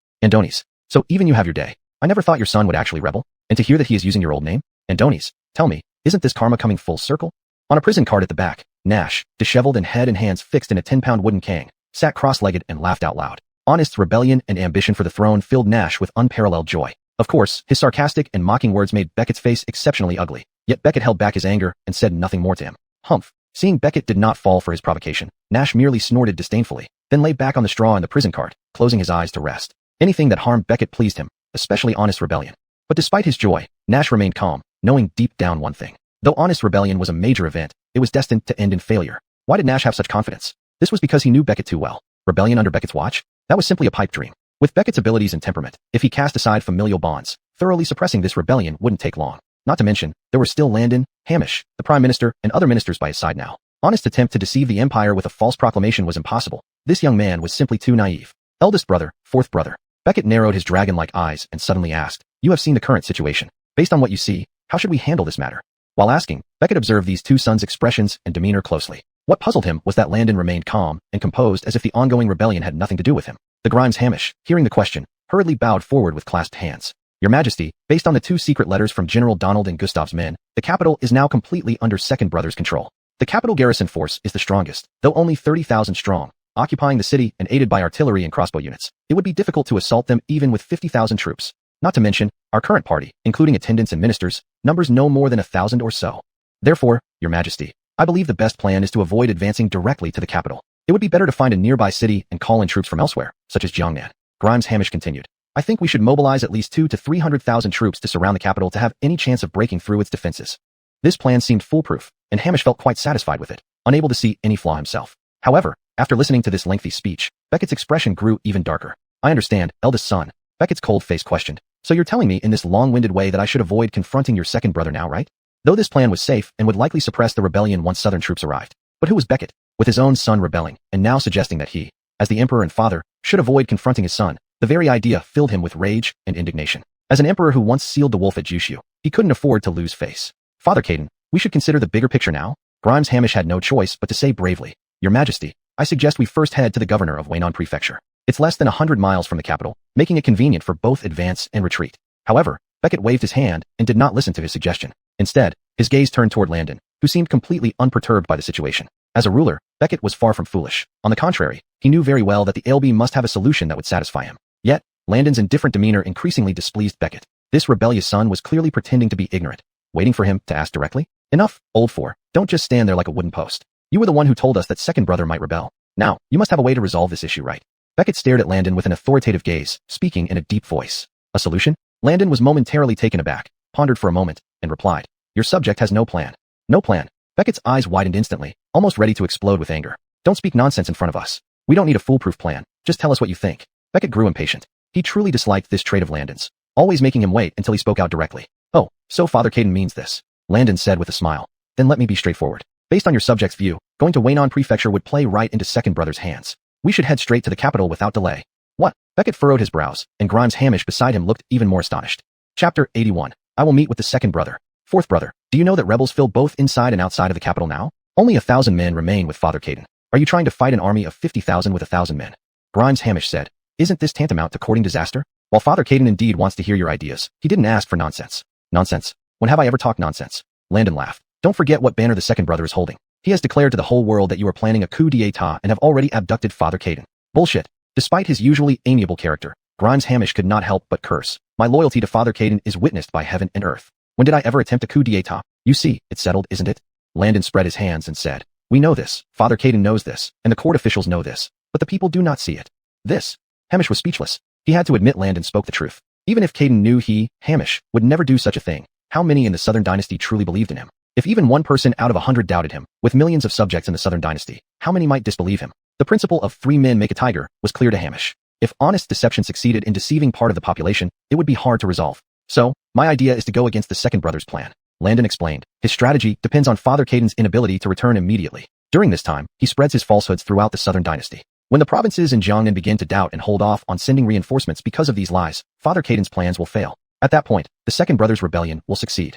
So even you have your day. I never thought your son would actually rebel, and to hear that he is using your old name? Andonies, tell me, isn't this karma coming full circle? On a prison cart at the back, Nash, disheveled and head and hands fixed in a 10-pound wooden cane, sat cross-legged and laughed out loud. Honest's rebellion and ambition for the throne filled Nash with unparalleled joy. Of course, his sarcastic and mocking words made Becket's face exceptionally ugly, yet Becket held back his anger and said nothing more to him. Humph. Seeing Becket did not fall for his provocation, Nash merely snorted disdainfully, then lay back on the straw in the prison cart, closing his eyes to rest. Anything that harmed Becket pleased him, especially Honest's rebellion. But despite his joy, Nash remained calm, knowing deep down one thing. Though Honest's rebellion was a major event, it was destined to end in failure. Why did Nash have such confidence? This was because he knew Becket too well. Rebellion under Becket's watch? That was simply a pipe dream. With Becket's abilities and temperament, if he cast aside familial bonds, thoroughly suppressing this rebellion wouldn't take long. Not to mention, there were still Landon, Hamish, the Prime Minister, and other ministers by his side now. Honest's attempt to deceive the Empire with a false proclamation was impossible. This young man was simply too naive. Eldest brother, fourth brother. Becket narrowed his dragon-like eyes and suddenly asked, you have seen the current situation. Based on what you see, how should we handle this matter? While asking, Becket observed these two sons' expressions and demeanor closely. What puzzled him was that Landon remained calm and composed as if the ongoing rebellion had nothing to do with him. The Grimes Hamish, hearing the question, hurriedly bowed forward with clasped hands. Your Majesty, based on the two secret letters from General Donald and Gustav's men, the capital is now completely under second brother's control. The capital garrison force is the strongest, though only 30,000 strong, occupying the city and aided by artillery and crossbow units. It would be difficult to assault them even with 50,000 troops. Not to mention, our current party, including attendants and ministers, numbers no more than 1,000 or so. Therefore, Your Majesty, I believe the best plan is to avoid advancing directly to the capital. It would be better to find a nearby city and call in troops from elsewhere, such as Jiangnan. Grimes Hamish continued. I think we should mobilize at least 200,000 to 300,000 troops to surround the capital to have any chance of breaking through its defenses. This plan seemed foolproof, and Hamish felt quite satisfied with it, unable to see any flaw himself. However, after listening to this lengthy speech, Becket's expression grew even darker. I understand, eldest son, Becket's cold face questioned. So you're telling me in this long-winded way that I should avoid confronting your second brother now, right? Though this plan was safe and would likely suppress the rebellion once southern troops arrived. But who was Becket? With his own son rebelling, and now suggesting that he, as the emperor and father, should avoid confronting his son. The very idea filled him with rage and indignation. As an emperor who once sealed the wolf at Jushu, he couldn't afford to lose face. Father Caden, we should consider the bigger picture now. Grimes Hamish had no choice but to say bravely, Your Majesty, I suggest we first head to the governor of Wainan Prefecture. It's less than 100 miles from the capital, making it convenient for both advance and retreat. However, Becket waved his hand and did not listen to his suggestion. Instead, his gaze turned toward Landon, who seemed completely unperturbed by the situation. As a ruler, Becket was far from foolish. On the contrary, he knew very well that the LB must have a solution that would satisfy him. Yet, Landon's indifferent demeanor increasingly displeased Becket. This rebellious son was clearly pretending to be ignorant, waiting for him to ask directly. Enough, old four, don't just stand there like a wooden post. You were the one who told us that second brother might rebel. Now, you must have a way to resolve this issue, right? Becket stared at Landon with an authoritative gaze, speaking in a deep voice. A solution? Landon was momentarily taken aback, pondered for a moment, and replied, Your subject has no plan. No plan. Becket's eyes widened instantly, almost ready to explode with anger. Don't speak nonsense in front of us. We don't need a foolproof plan, just tell us what you think. Becket grew impatient. He truly disliked this trait of Landon's, always making him wait until he spoke out directly. Oh, so Father Caden means this, Landon said with a smile. Then let me be straightforward. Based on your subject's view, going to Wainan Prefecture would play right into second brother's hands. We should head straight to the capital without delay. What? Becket furrowed his brows, and Grimes Hamish beside him looked even more astonished. Chapter 81. I will meet with the second brother. Fourth brother, do you know that rebels fill both inside and outside of the capital now? Only 1,000 men remain with Father Caden. Are you trying to fight an army of 50,000 with 1,000 men? Grimes Hamish said. Isn't this tantamount to courting disaster? While Father Caden indeed wants to hear your ideas, he didn't ask for nonsense. Nonsense? When have I ever talked nonsense? Landon laughed. Don't forget what banner the second brother is holding. He has declared to the whole world that you are planning a coup d'etat and have already abducted Father Caden. Bullshit. Despite his usually amiable character, Grimes Hamish could not help but curse. My loyalty to Father Caden is witnessed by heaven and earth. When did I ever attempt a coup d'etat? You see, it's settled, isn't it? Landon spread his hands and said, We know this, Father Caden knows this, and the court officials know this, but the people do not see it. This. Hamish was speechless. He had to admit Landon spoke the truth. Even if Caden knew he, Hamish, would never do such a thing, how many in the Southern Dynasty truly believed in him? If even one person out of 100 doubted him, with millions of subjects in the Southern Dynasty, how many might disbelieve him? The principle of 3 men make a tiger was clear to Hamish. If honest deception succeeded in deceiving part of the population, it would be hard to resolve. So, my idea is to go against the second brother's plan. Landon explained. His strategy depends on Father Caden's inability to return immediately. During this time, he spreads his falsehoods throughout the Southern Dynasty. When the provinces in Jiangnan begin to doubt and hold off on sending reinforcements because of these lies, Father Caden's plans will fail. At that point, the second brother's rebellion will succeed.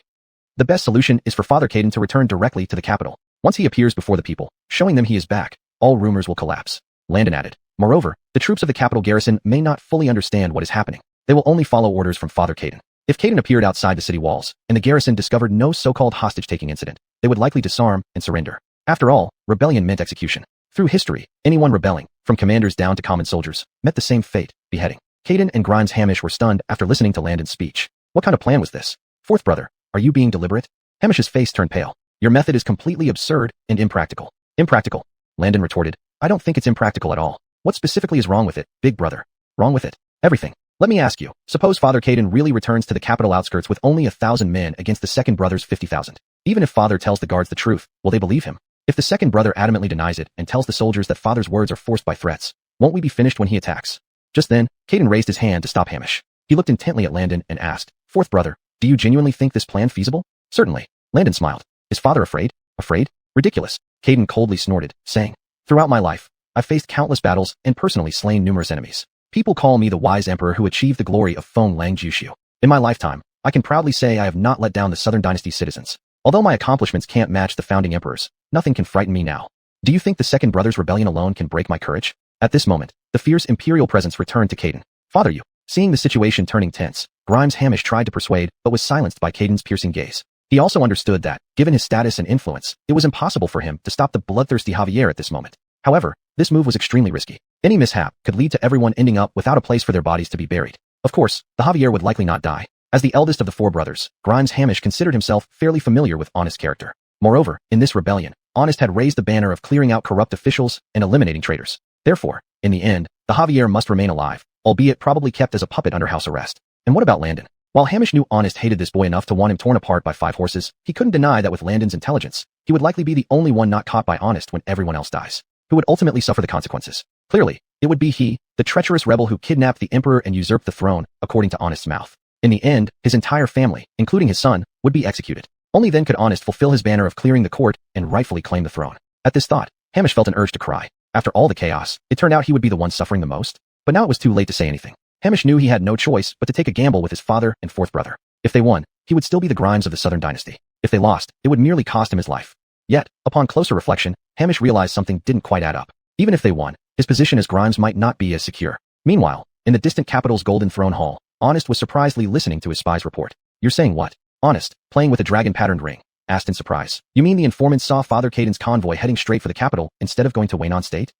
The best solution is for Father Caden to return directly to the capital. Once he appears before the people, showing them he is back, all rumors will collapse. Landon added. Moreover, the troops of the capital garrison may not fully understand what is happening. They will only follow orders from Father Caden. If Caden appeared outside the city walls, and the garrison discovered no so-called hostage-taking incident, they would likely disarm and surrender. After all, rebellion meant execution. Through history, anyone rebelling, from commanders down to common soldiers, met the same fate, beheading. Caden and Grimes Hamish were stunned after listening to Landon's speech. What kind of plan was this? Fourth brother, are you being deliberate? Hamish's face turned pale. Your method is completely absurd and impractical. Impractical? Landon retorted. I don't think it's impractical at all. What specifically is wrong with it, big brother? Wrong with it? Everything. Let me ask you, suppose Father Caden really returns to the capital outskirts with only 1,000 men against the second brother's 50,000. Even if Father tells the guards the truth, will they believe him? If the second brother adamantly denies it and tells the soldiers that Father's words are forced by threats, won't we be finished when he attacks? Just then, Caden raised his hand to stop Hamish. He looked intently at Landon and asked, Fourth brother, do you genuinely think this plan feasible? Certainly. Landon smiled. Is Father afraid? Afraid? Ridiculous. Caden coldly snorted, saying, Throughout my life, I've faced countless battles and personally slain numerous enemies. People call me the wise emperor who achieved the glory of Feng Lang Jushu. In my lifetime, I can proudly say I have not let down the Southern Dynasty citizens. Although my accomplishments can't match the founding emperors, nothing can frighten me now. Do you think the second brother's rebellion alone can break my courage? At this moment, the fierce imperial presence returned to Caden. Father, you. Seeing the situation turning tense, Grimes Hamish tried to persuade, but was silenced by Caden's piercing gaze. He also understood that, given his status and influence, it was impossible for him to stop the bloodthirsty Javier at this moment. However, this move was extremely risky. Any mishap could lead to everyone ending up without a place for their bodies to be buried. Of course, the Javier would likely not die. As the eldest of the 4 brothers, Grimes Hamish considered himself fairly familiar with Honest's character. Moreover, in this rebellion, Honest had raised the banner of clearing out corrupt officials and eliminating traitors. Therefore, in the end, the Javier must remain alive, albeit probably kept as a puppet under house arrest. And what about Landon? While Hamish knew Honest hated this boy enough to want him torn apart by 5 horses, he couldn't deny that with Landon's intelligence, he would likely be the only one not caught by Honest when everyone else dies, who would ultimately suffer the consequences. Clearly, it would be he, the treacherous rebel who kidnapped the emperor and usurped the throne, according to Honest's mouth. In the end, his entire family, including his son, would be executed. Only then could Honest fulfill his banner of clearing the court and rightfully claim the throne. At this thought, Hamish felt an urge to cry. After all the chaos, it turned out he would be the one suffering the most. But now it was too late to say anything. Hamish knew he had no choice but to take a gamble with his father and 4th brother. If they won, he would still be the Grimes of the Southern Dynasty. If they lost, it would merely cost him his life. Yet, upon closer reflection, Hamish realized something didn't quite add up. Even if they won, his position as Grimes might not be as secure. Meanwhile, in the distant capital's Golden Throne Hall, Honest was surprisingly listening to his spy's report. You're saying what? Honest, playing with a dragon-patterned ring, asked in surprise. You mean the informant saw Father Caden's convoy heading straight for the capital instead of going to Waynon State?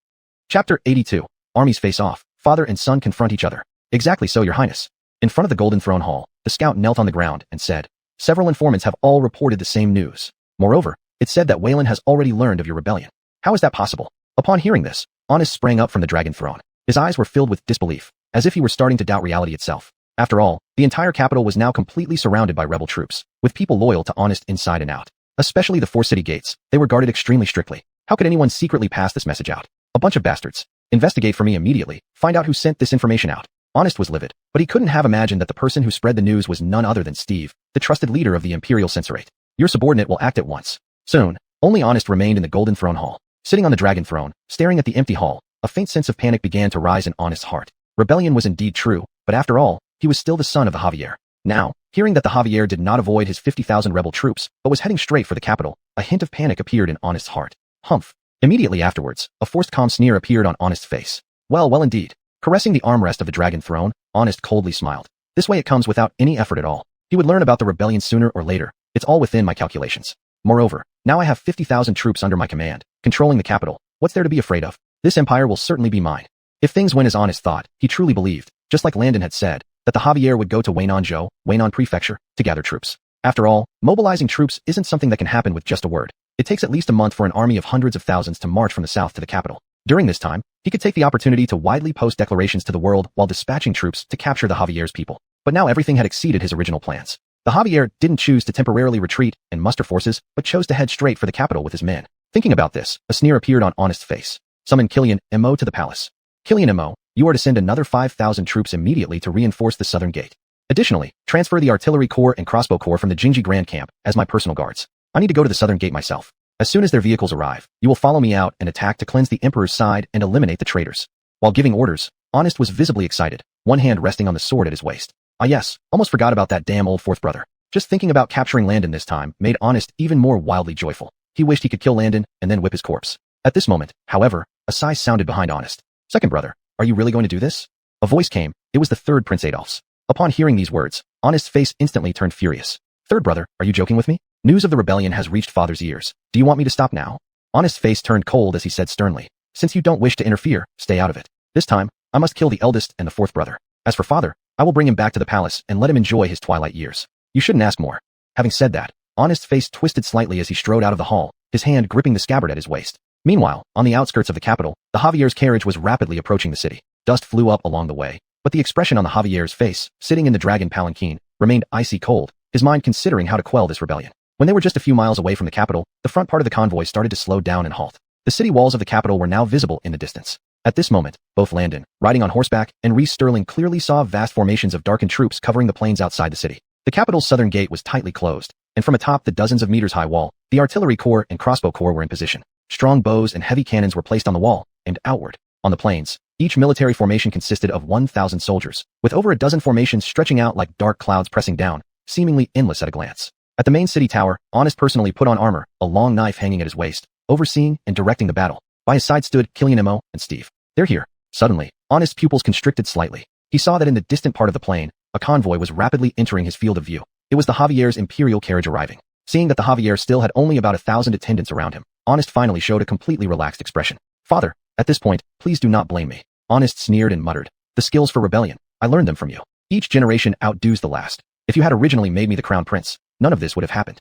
Chapter 82. Armies face off. Father and son confront each other. Exactly so, Your Highness. In front of the Golden Throne Hall, the scout knelt on the ground and said, Several informants have all reported the same news. Moreover, it's said that Wayland has already learned of your rebellion. How is that possible? Upon hearing this, Honest sprang up from the dragon throne. His eyes were filled with disbelief, as if he were starting to doubt reality itself. After all, the entire capital was now completely surrounded by rebel troops, with people loyal to Honest inside and out. Especially the 4 city gates, they were guarded extremely strictly. How could anyone secretly pass this message out? A bunch of bastards. Investigate for me immediately, find out who sent this information out. Honest was livid, but he couldn't have imagined that the person who spread the news was none other than Steve, the trusted leader of the Imperial Censorate. Your subordinate will act at once. Soon, only Honest remained in the Golden Throne Hall. Sitting on the dragon throne, staring at the empty hall, a faint sense of panic began to rise in Honest's heart. Rebellion was indeed true, but after all, he was still the son of the Javier. Now, hearing that the Javier did not avoid his 50,000 rebel troops, but was heading straight for the capital, a hint of panic appeared in Honest's heart. Humph. Immediately afterwards, a forced calm sneer appeared on Honest's face. Well indeed. Caressing the armrest of the dragon throne, Honest coldly smiled. This way it comes without any effort at all. He would learn about the rebellion sooner or later. It's all within my calculations. Moreover, now I have 50,000 troops under my command, controlling the capital. What's there to be afraid of? This empire will certainly be mine. If things went as Honest thought, he truly believed, just like Landon had said, that the Javier would go to Waynon Waynon Prefecture, to gather troops. After all, mobilizing troops isn't something that can happen with just a word. It takes at least a month for an army of hundreds of thousands to march from the south to the capital. During this time, he could take the opportunity to widely post declarations to the world while dispatching troops to capture the Javier's people. But now everything had exceeded his original plans. The Javier didn't choose to temporarily retreat and muster forces, but chose to head straight for the capital with his men. Thinking about this, a sneer appeared on Honest's face. Summon Killian Mo to the palace. Killian Mo, you are to send another 5,000 troops immediately to reinforce the southern gate. Additionally, transfer the artillery corps and crossbow corps from the Jingji Grand Camp as my personal guards. I need to go to the southern gate myself. As soon as their vehicles arrive, you will follow me out and attack to cleanse the Emperor's side and eliminate the traitors. While giving orders, Honest was visibly excited, one hand resting on the sword at his waist. Ah yes, almost forgot about that damn old fourth brother. Just thinking about capturing Landon this time made Honest even more wildly joyful. He wished he could kill Landon and then whip his corpse. At this moment, however, a sigh sounded behind Honest. Second brother, are you really going to do this? A voice came. It was the third Prince Adolf's. Upon hearing these words, Honest's face instantly turned furious. Third brother, are you joking with me? News of the rebellion has reached father's ears. Do you want me to stop now? Honest's face turned cold as he said sternly, since you don't wish to interfere, stay out of it. This time, I must kill the eldest and the fourth brother. As for father, I will bring him back to the palace and let him enjoy his twilight years. You shouldn't ask more. Having said that, Honest's face twisted slightly as he strode out of the hall, his hand gripping the scabbard at his waist. Meanwhile, on the outskirts of the capital, the Javier's carriage was rapidly approaching the city. Dust flew up along the way, but the expression on the Javier's face, sitting in the dragon palanquin, remained icy cold, his mind considering how to quell this rebellion. When they were just a few miles away from the capital, the front part of the convoy started to slow down and halt. The city walls of the capital were now visible in the distance. At this moment, both Landon, riding on horseback, and Rhys Sterling clearly saw vast formations of darkened troops covering the plains outside the city. The capital's southern gate was tightly closed, and from atop the dozens of meters high wall, the artillery corps and crossbow corps were in position. Strong bows and heavy cannons were placed on the wall, and outward. On the plains, each military formation consisted of 1,000 soldiers, with over a dozen formations stretching out like dark clouds pressing down, seemingly endless at a glance. At the main city tower, Honest personally put on armor, a long knife hanging at his waist, overseeing and directing the battle. By his side stood Killian Mo and Steve. They're here. Suddenly, Honest's pupils constricted slightly. He saw that in the distant part of the plain, a convoy was rapidly entering his field of view. It was the Javier's imperial carriage arriving. Seeing that the Javier still had only about 1,000 attendants around him, Honest finally showed a completely relaxed expression. Father, at this point, please do not blame me. Honest sneered and muttered. The skills for rebellion, I learned them from you. Each generation outdoes the last. If you had originally made me the crown prince, none of this would have happened.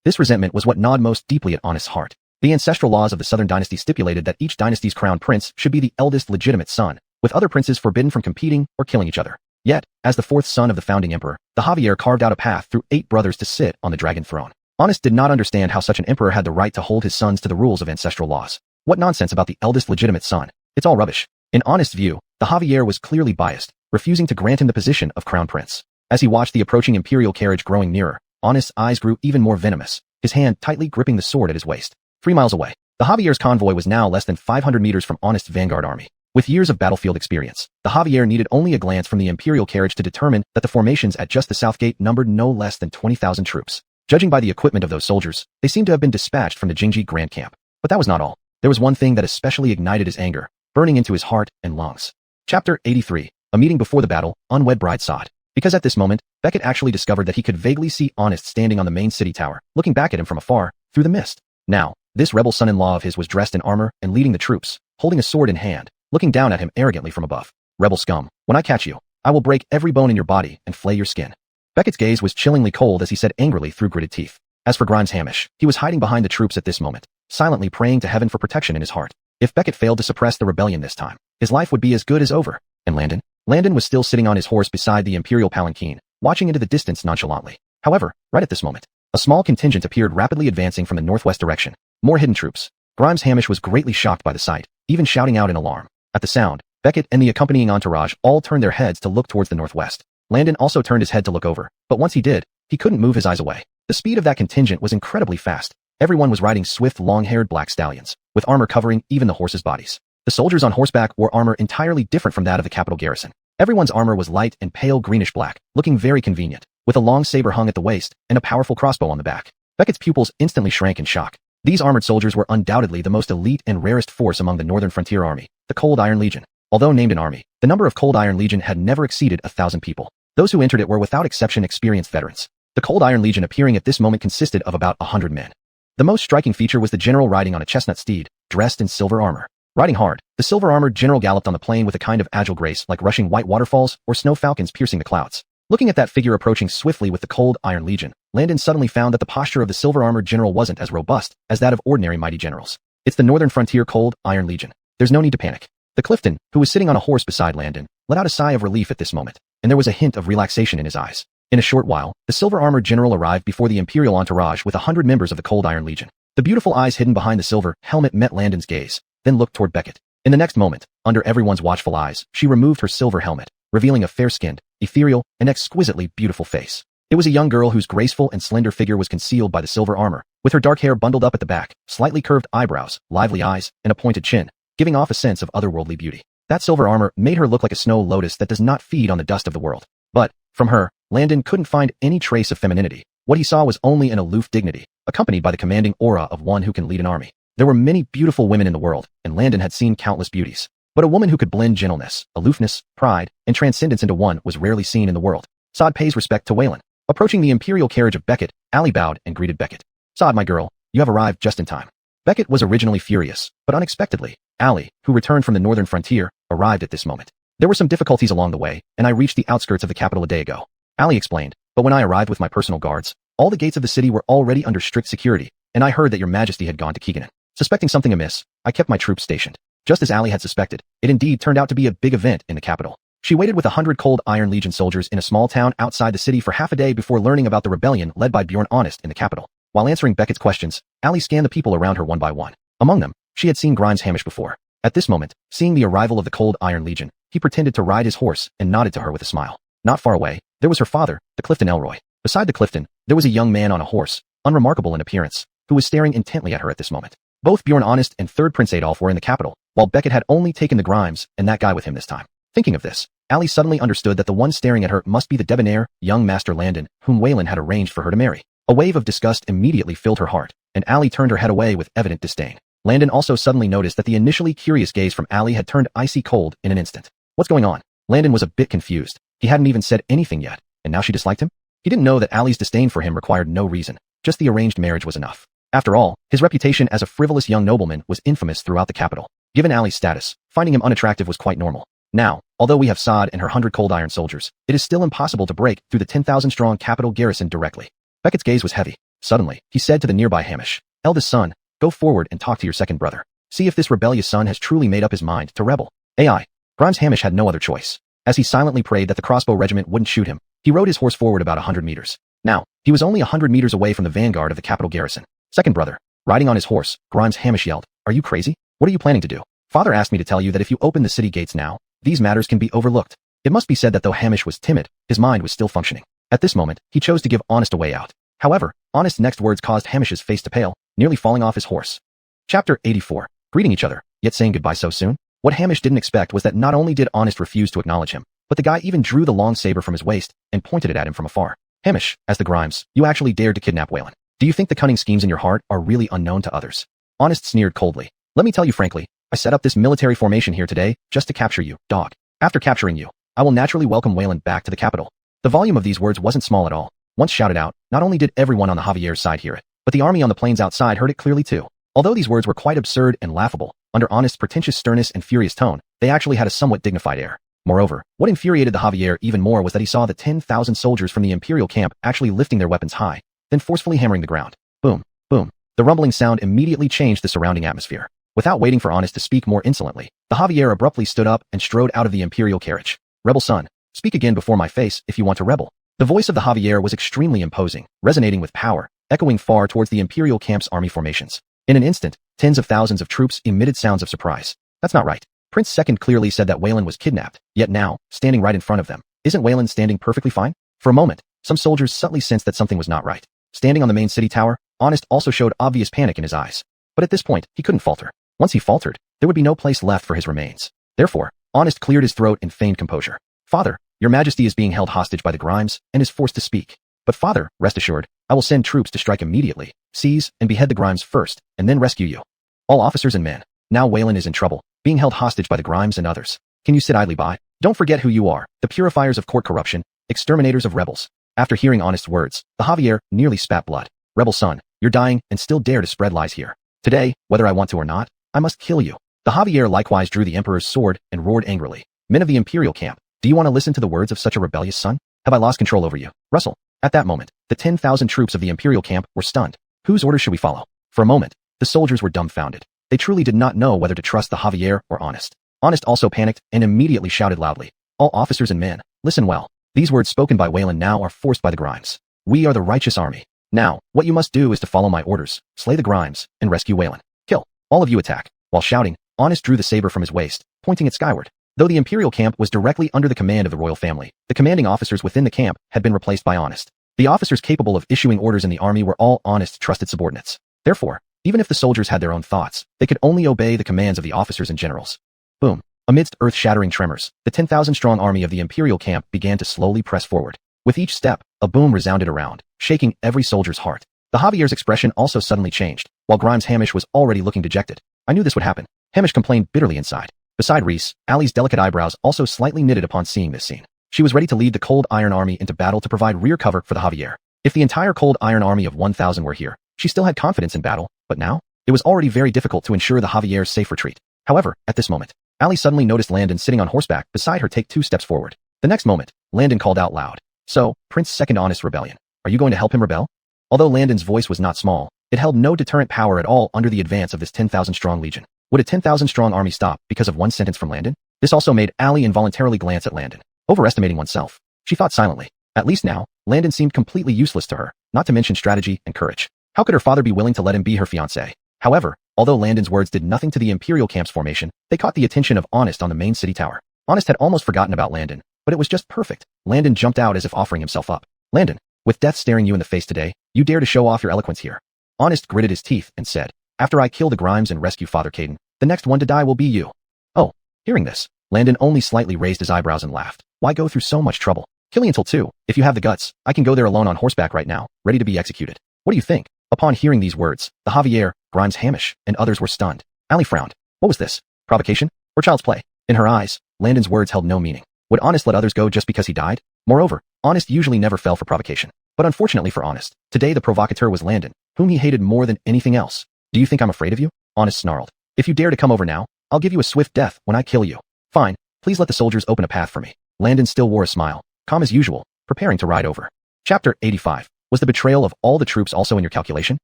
This resentment was what gnawed most deeply at Honest's heart. The ancestral laws of the Southern Dynasty stipulated that each dynasty's crown prince should be the eldest legitimate son, with other princes forbidden from competing or killing each other. Yet, as the fourth son of the founding emperor, the Javier carved out a path through 8 brothers to sit on the dragon throne. Honest did not understand how such an emperor had the right to hold his sons to the rules of ancestral laws. What nonsense about the eldest legitimate son. It's all rubbish. In Honest's view, the Javier was clearly biased, refusing to grant him the position of crown prince. As he watched the approaching imperial carriage growing nearer, Honest's eyes grew even more venomous, his hand tightly gripping the sword at his waist. 3 miles away, the Javier's convoy was now less than 500 meters from Honest's vanguard army. With years of battlefield experience, the Javier needed only a glance from the imperial carriage to determine that the formations at just the south gate numbered no less than 20,000 troops. Judging by the equipment of those soldiers, they seemed to have been dispatched from the Jingji Grand Camp. But that was not all. There was one thing that especially ignited his anger, burning into his heart and lungs. Chapter 83. A meeting before the battle, unwed bride sought. Because at this moment, Beckett actually discovered that he could vaguely see Honest standing on the main city tower, looking back at him from afar, through the mist. Now, this rebel son-in-law of his was dressed in armor and leading the troops, holding a sword in hand, looking down at him arrogantly from above. Rebel scum, when I catch you, I will break every bone in your body and flay your skin. Beckett's gaze was chillingly cold as he said angrily through gritted teeth. As for Grimes Hamish, he was hiding behind the troops at this moment, silently praying to heaven for protection in his heart. If Beckett failed to suppress the rebellion this time, his life would be as good as over. And Landon? Landon was still sitting on his horse beside the imperial palanquin, watching into the distance nonchalantly. However, right at this moment, a small contingent appeared rapidly advancing from the northwest direction. More hidden troops. Grimes Hamish was greatly shocked by the sight, even shouting out in alarm. At the sound, Beckett and the accompanying entourage all turned their heads to look towards the northwest. Landon also turned his head to look over, but once he did, he couldn't move his eyes away. The speed of that contingent was incredibly fast. Everyone was riding swift, long-haired black stallions, with armor covering even the horses' bodies. The soldiers on horseback wore armor entirely different from that of the capital garrison. Everyone's armor was light and pale greenish-black, looking very convenient, with a long saber hung at the waist and a powerful crossbow on the back. Beckett's pupils instantly shrank in shock. These armored soldiers were undoubtedly the most elite and rarest force among the Northern Frontier Army, the Cold Iron Legion. Although named an army, the number of Cold Iron Legion had never exceeded 1,000 people. Those who entered it were without exception experienced veterans. The Cold Iron Legion appearing at this moment consisted of about 100 men. The most striking feature was the general riding on a chestnut steed, dressed in silver armor. Riding hard, the silver-armored general galloped on the plain with a kind of agile grace like rushing white waterfalls or snow falcons piercing the clouds. Looking at that figure approaching swiftly with the Cold Iron Legion, Landon suddenly found that the posture of the silver-armored general wasn't as robust as that of ordinary mighty generals. It's the Northern Frontier Cold Iron Legion. There's no need to panic. The Clifton, who was sitting on a horse beside Landon, let out a sigh of relief at this moment, and there was a hint of relaxation in his eyes. In a short while, the silver-armored general arrived before the Imperial entourage with 100 members of the Cold Iron Legion. The beautiful eyes hidden behind the silver helmet met Landon's gaze, then looked toward Beckett. In the next moment, under everyone's watchful eyes, she removed her silver helmet, revealing a fair-skinned, ethereal, and exquisitely beautiful face. It was a young girl whose graceful and slender figure was concealed by the silver armor, with her dark hair bundled up at the back, slightly curved eyebrows, lively eyes, and a pointed chin, giving off a sense of otherworldly beauty. That silver armor made her look like a snow lotus that does not feed on the dust of the world. But, from her, Landon couldn't find any trace of femininity. What he saw was only an aloof dignity, accompanied by the commanding aura of one who can lead an army. There were many beautiful women in the world, and Landon had seen countless beauties. But a woman who could blend gentleness, aloofness, pride, and transcendence into one was rarely seen in the world. Sod pays respect to Waylon. Approaching the imperial carriage of Beckett, Allie bowed and greeted Beckett. Sod, my girl, you have arrived just in time. Beckett was originally furious, but unexpectedly, Allie, who returned from the northern frontier, arrived at this moment. There were some difficulties along the way, and I reached the outskirts of the capital a day ago. Allie explained, but when I arrived with my personal guards, all the gates of the city were already under strict security, and I heard that your majesty had gone to Keeganen. Suspecting something amiss, I kept my troops stationed. Just as Allie had suspected, it indeed turned out to be a big event in the capital. She waited with 100 Cold Iron Legion soldiers in a small town outside the city for half a day before learning about the rebellion led by Bjorn Honest in the capital. While answering Beckett's questions, Allie scanned the people around her one by one. Among them, she had seen Grimes Hamish before. At this moment, seeing the arrival of the Cold Iron Legion, he pretended to ride his horse and nodded to her with a smile. Not far away, there was her father, the Clifton Elroy. Beside the Clifton, there was a young man on a horse, unremarkable in appearance, who was staring intently at her at this moment. Both Bjorn Honest and 3rd Prince Adolf were in the capital, while Beckett had only taken the Grimes and that guy with him this time. Thinking of this, Allie suddenly understood that the one staring at her must be the debonair, young Master Landon, whom Waylon had arranged for her to marry. A wave of disgust immediately filled her heart, and Allie turned her head away with evident disdain. Landon also suddenly noticed that the initially curious gaze from Allie had turned icy cold in an instant. What's going on? Landon was a bit confused. He hadn't even said anything yet, and now she disliked him? He didn't know that Allie's disdain for him required no reason. Just the arranged marriage was enough. After all, his reputation as a frivolous young nobleman was infamous throughout the capital. Given Allie's status, finding him unattractive was quite normal. Now, although we have Sod and her 100 Cold Iron soldiers, it is still impossible to break through the 10,000-strong capital garrison directly. Beckett's gaze was heavy. Suddenly, he said to the nearby Hamish, "Eldest son, go forward and talk to your second brother. See if this rebellious son has truly made up his mind to rebel." AI. Grimes Hamish had no other choice. As he silently prayed that the crossbow regiment wouldn't shoot him, he rode his horse forward about 100 meters. Now, he was only 100 meters away from the vanguard of the capital garrison. "Second brother." Riding on his horse, Grimes Hamish yelled, "Are you crazy? What are you planning to do? Father asked me to tell you that if you open the city gates now, these matters can be overlooked." It must be said that though Hamish was timid, his mind was still functioning. At this moment, he chose to give Honest a way out. However, Honest's next words caused Hamish's face to pale, nearly falling off his horse. Chapter 84. Greeting each other, yet saying goodbye so soon? What Hamish didn't expect was that not only did Honest refuse to acknowledge him, but the guy even drew the long saber from his waist and pointed it at him from afar. "Hamish, as the Grimes, you actually dared to kidnap Waylon. Do you think the cunning schemes in your heart are really unknown to others?" Honest sneered coldly. "Let me tell you frankly, I set up this military formation here today just to capture you, dog. After capturing you, I will naturally welcome Waylon back to the capital." The volume of these words wasn't small at all. Once shouted out, not only did everyone on the Javier's side hear it, but the army on the plains outside heard it clearly too. Although these words were quite absurd and laughable, under Honest's pretentious sternness and furious tone, they actually had a somewhat dignified air. Moreover, what infuriated the Javier even more was that he saw the 10,000 soldiers from the Imperial camp actually lifting their weapons high, then forcefully hammering the ground. Boom, boom. The rumbling sound immediately changed the surrounding atmosphere. Without waiting for Honest to speak more insolently, the Javier abruptly stood up and strode out of the Imperial carriage. "Rebel son, speak again before my face if you want to rebel." The voice of the Javier was extremely imposing, resonating with power, echoing far towards the Imperial camp's army formations. In an instant, tens of thousands of troops emitted sounds of surprise. "That's not right. Prince Second clearly said that Waylon was kidnapped, yet now, standing right in front of them, isn't Waylon standing perfectly fine?" For a moment, some soldiers subtly sensed that something was not right. Standing on the main city tower, Honest also showed obvious panic in his eyes. But at this point, he couldn't falter. Once he faltered, there would be no place left for his remains. Therefore, Honest cleared his throat in feigned composure. "Father, your majesty is being held hostage by the Grimes and is forced to speak. But father, rest assured, I will send troops to strike immediately, seize and behead the Grimes first, and then rescue you. All officers and men. Now Waylon is in trouble, being held hostage by the Grimes and others. Can you sit idly by? Don't forget who you are, the purifiers of court corruption, exterminators of rebels." After hearing Honest's words, the Javier nearly spat blood. "Rebel son, you're dying and still dare to spread lies here. Today, whether I want to or not, I must kill you." The Javier likewise drew the Emperor's sword and roared angrily. "Men of the Imperial camp, do you want to listen to the words of such a rebellious son? Have I lost control over you? Russell." At that moment, the 10,000 troops of the Imperial camp were stunned. Whose orders should we follow? For a moment, the soldiers were dumbfounded. They truly did not know whether to trust the Javier or Honest. Honest also panicked and immediately shouted loudly, "All officers and men, listen well. These words spoken by Waylon now are forced by the Grimes. We are the righteous army. Now, what you must do is to follow my orders, slay the Grimes, and rescue Waylon. Kill. All of you attack." While shouting, Honest drew the saber from his waist, pointing it skyward. Though the Imperial camp was directly under the command of the royal family, the commanding officers within the camp had been replaced by Honest. The officers capable of issuing orders in the army were all Honest trusted subordinates. Therefore, even if the soldiers had their own thoughts, they could only obey the commands of the officers and generals. Boom. Amidst earth-shattering tremors, the 10,000-strong army of the Imperial camp began to slowly press forward. With each step, a boom resounded around, shaking every soldier's heart. The Javier's expression also suddenly changed, while Grimes Hamish was already looking dejected. I knew this would happen. Hamish complained bitterly inside. Beside Reese, Allie's delicate eyebrows also slightly knitted upon seeing this scene. She was ready to lead the Cold Iron Army into battle to provide rear cover for the Javier. If the entire Cold Iron Army of 1,000 were here, she still had confidence in battle, but now? It was already very difficult to ensure the Javier's safe retreat. However, at this moment, Allie suddenly noticed Landon sitting on horseback beside her take 2 steps forward. The next moment, Landon called out loud, "So, Prince Second Honest Rebellion, are you going to help him rebel?" Although Landon's voice was not small, it held no deterrent power at all under the advance of this 10,000-strong legion. Would a 10,000-strong army stop because of one sentence from Landon? This also made Allie involuntarily glance at Landon, overestimating oneself. She thought silently. At least now, Landon seemed completely useless to her, not to mention strategy and courage. How could her father be willing to let him be her fiancé? However, although Landon's words did nothing to the Imperial camp's formation, they caught the attention of Honest on the main city tower. Honest had almost forgotten about Landon, but it was just perfect. Landon jumped out as if offering himself up. "Landon, with death staring you in the face today, you dare to show off your eloquence here." Honest gritted his teeth and said, "After I kill the Grimes and rescue Father Caden, the next one to die will be you." Oh, hearing this, Landon only slightly raised his eyebrows and laughed. Why go through so much trouble? Killing until 2, if you have the guts, I can go there alone on horseback right now, ready to be executed. What do you think? Upon hearing these words, the Javier, Grimes Hamish, and others were stunned. Allie frowned. What was this? Provocation? Or child's play? In her eyes, Landon's words held no meaning. Would Honest let others go just because he died? Moreover, Honest usually never fell for provocation. But unfortunately for Honest, today the provocateur was Landon, whom he hated more than anything else. "Do you think I'm afraid of you?" Honest snarled. "If you dare to come over now, I'll give you a swift death when I kill you." "Fine, please let the soldiers open a path for me." Landon still wore a smile, calm as usual, preparing to ride over. Chapter 85. Was the betrayal of all the troops also in your calculation?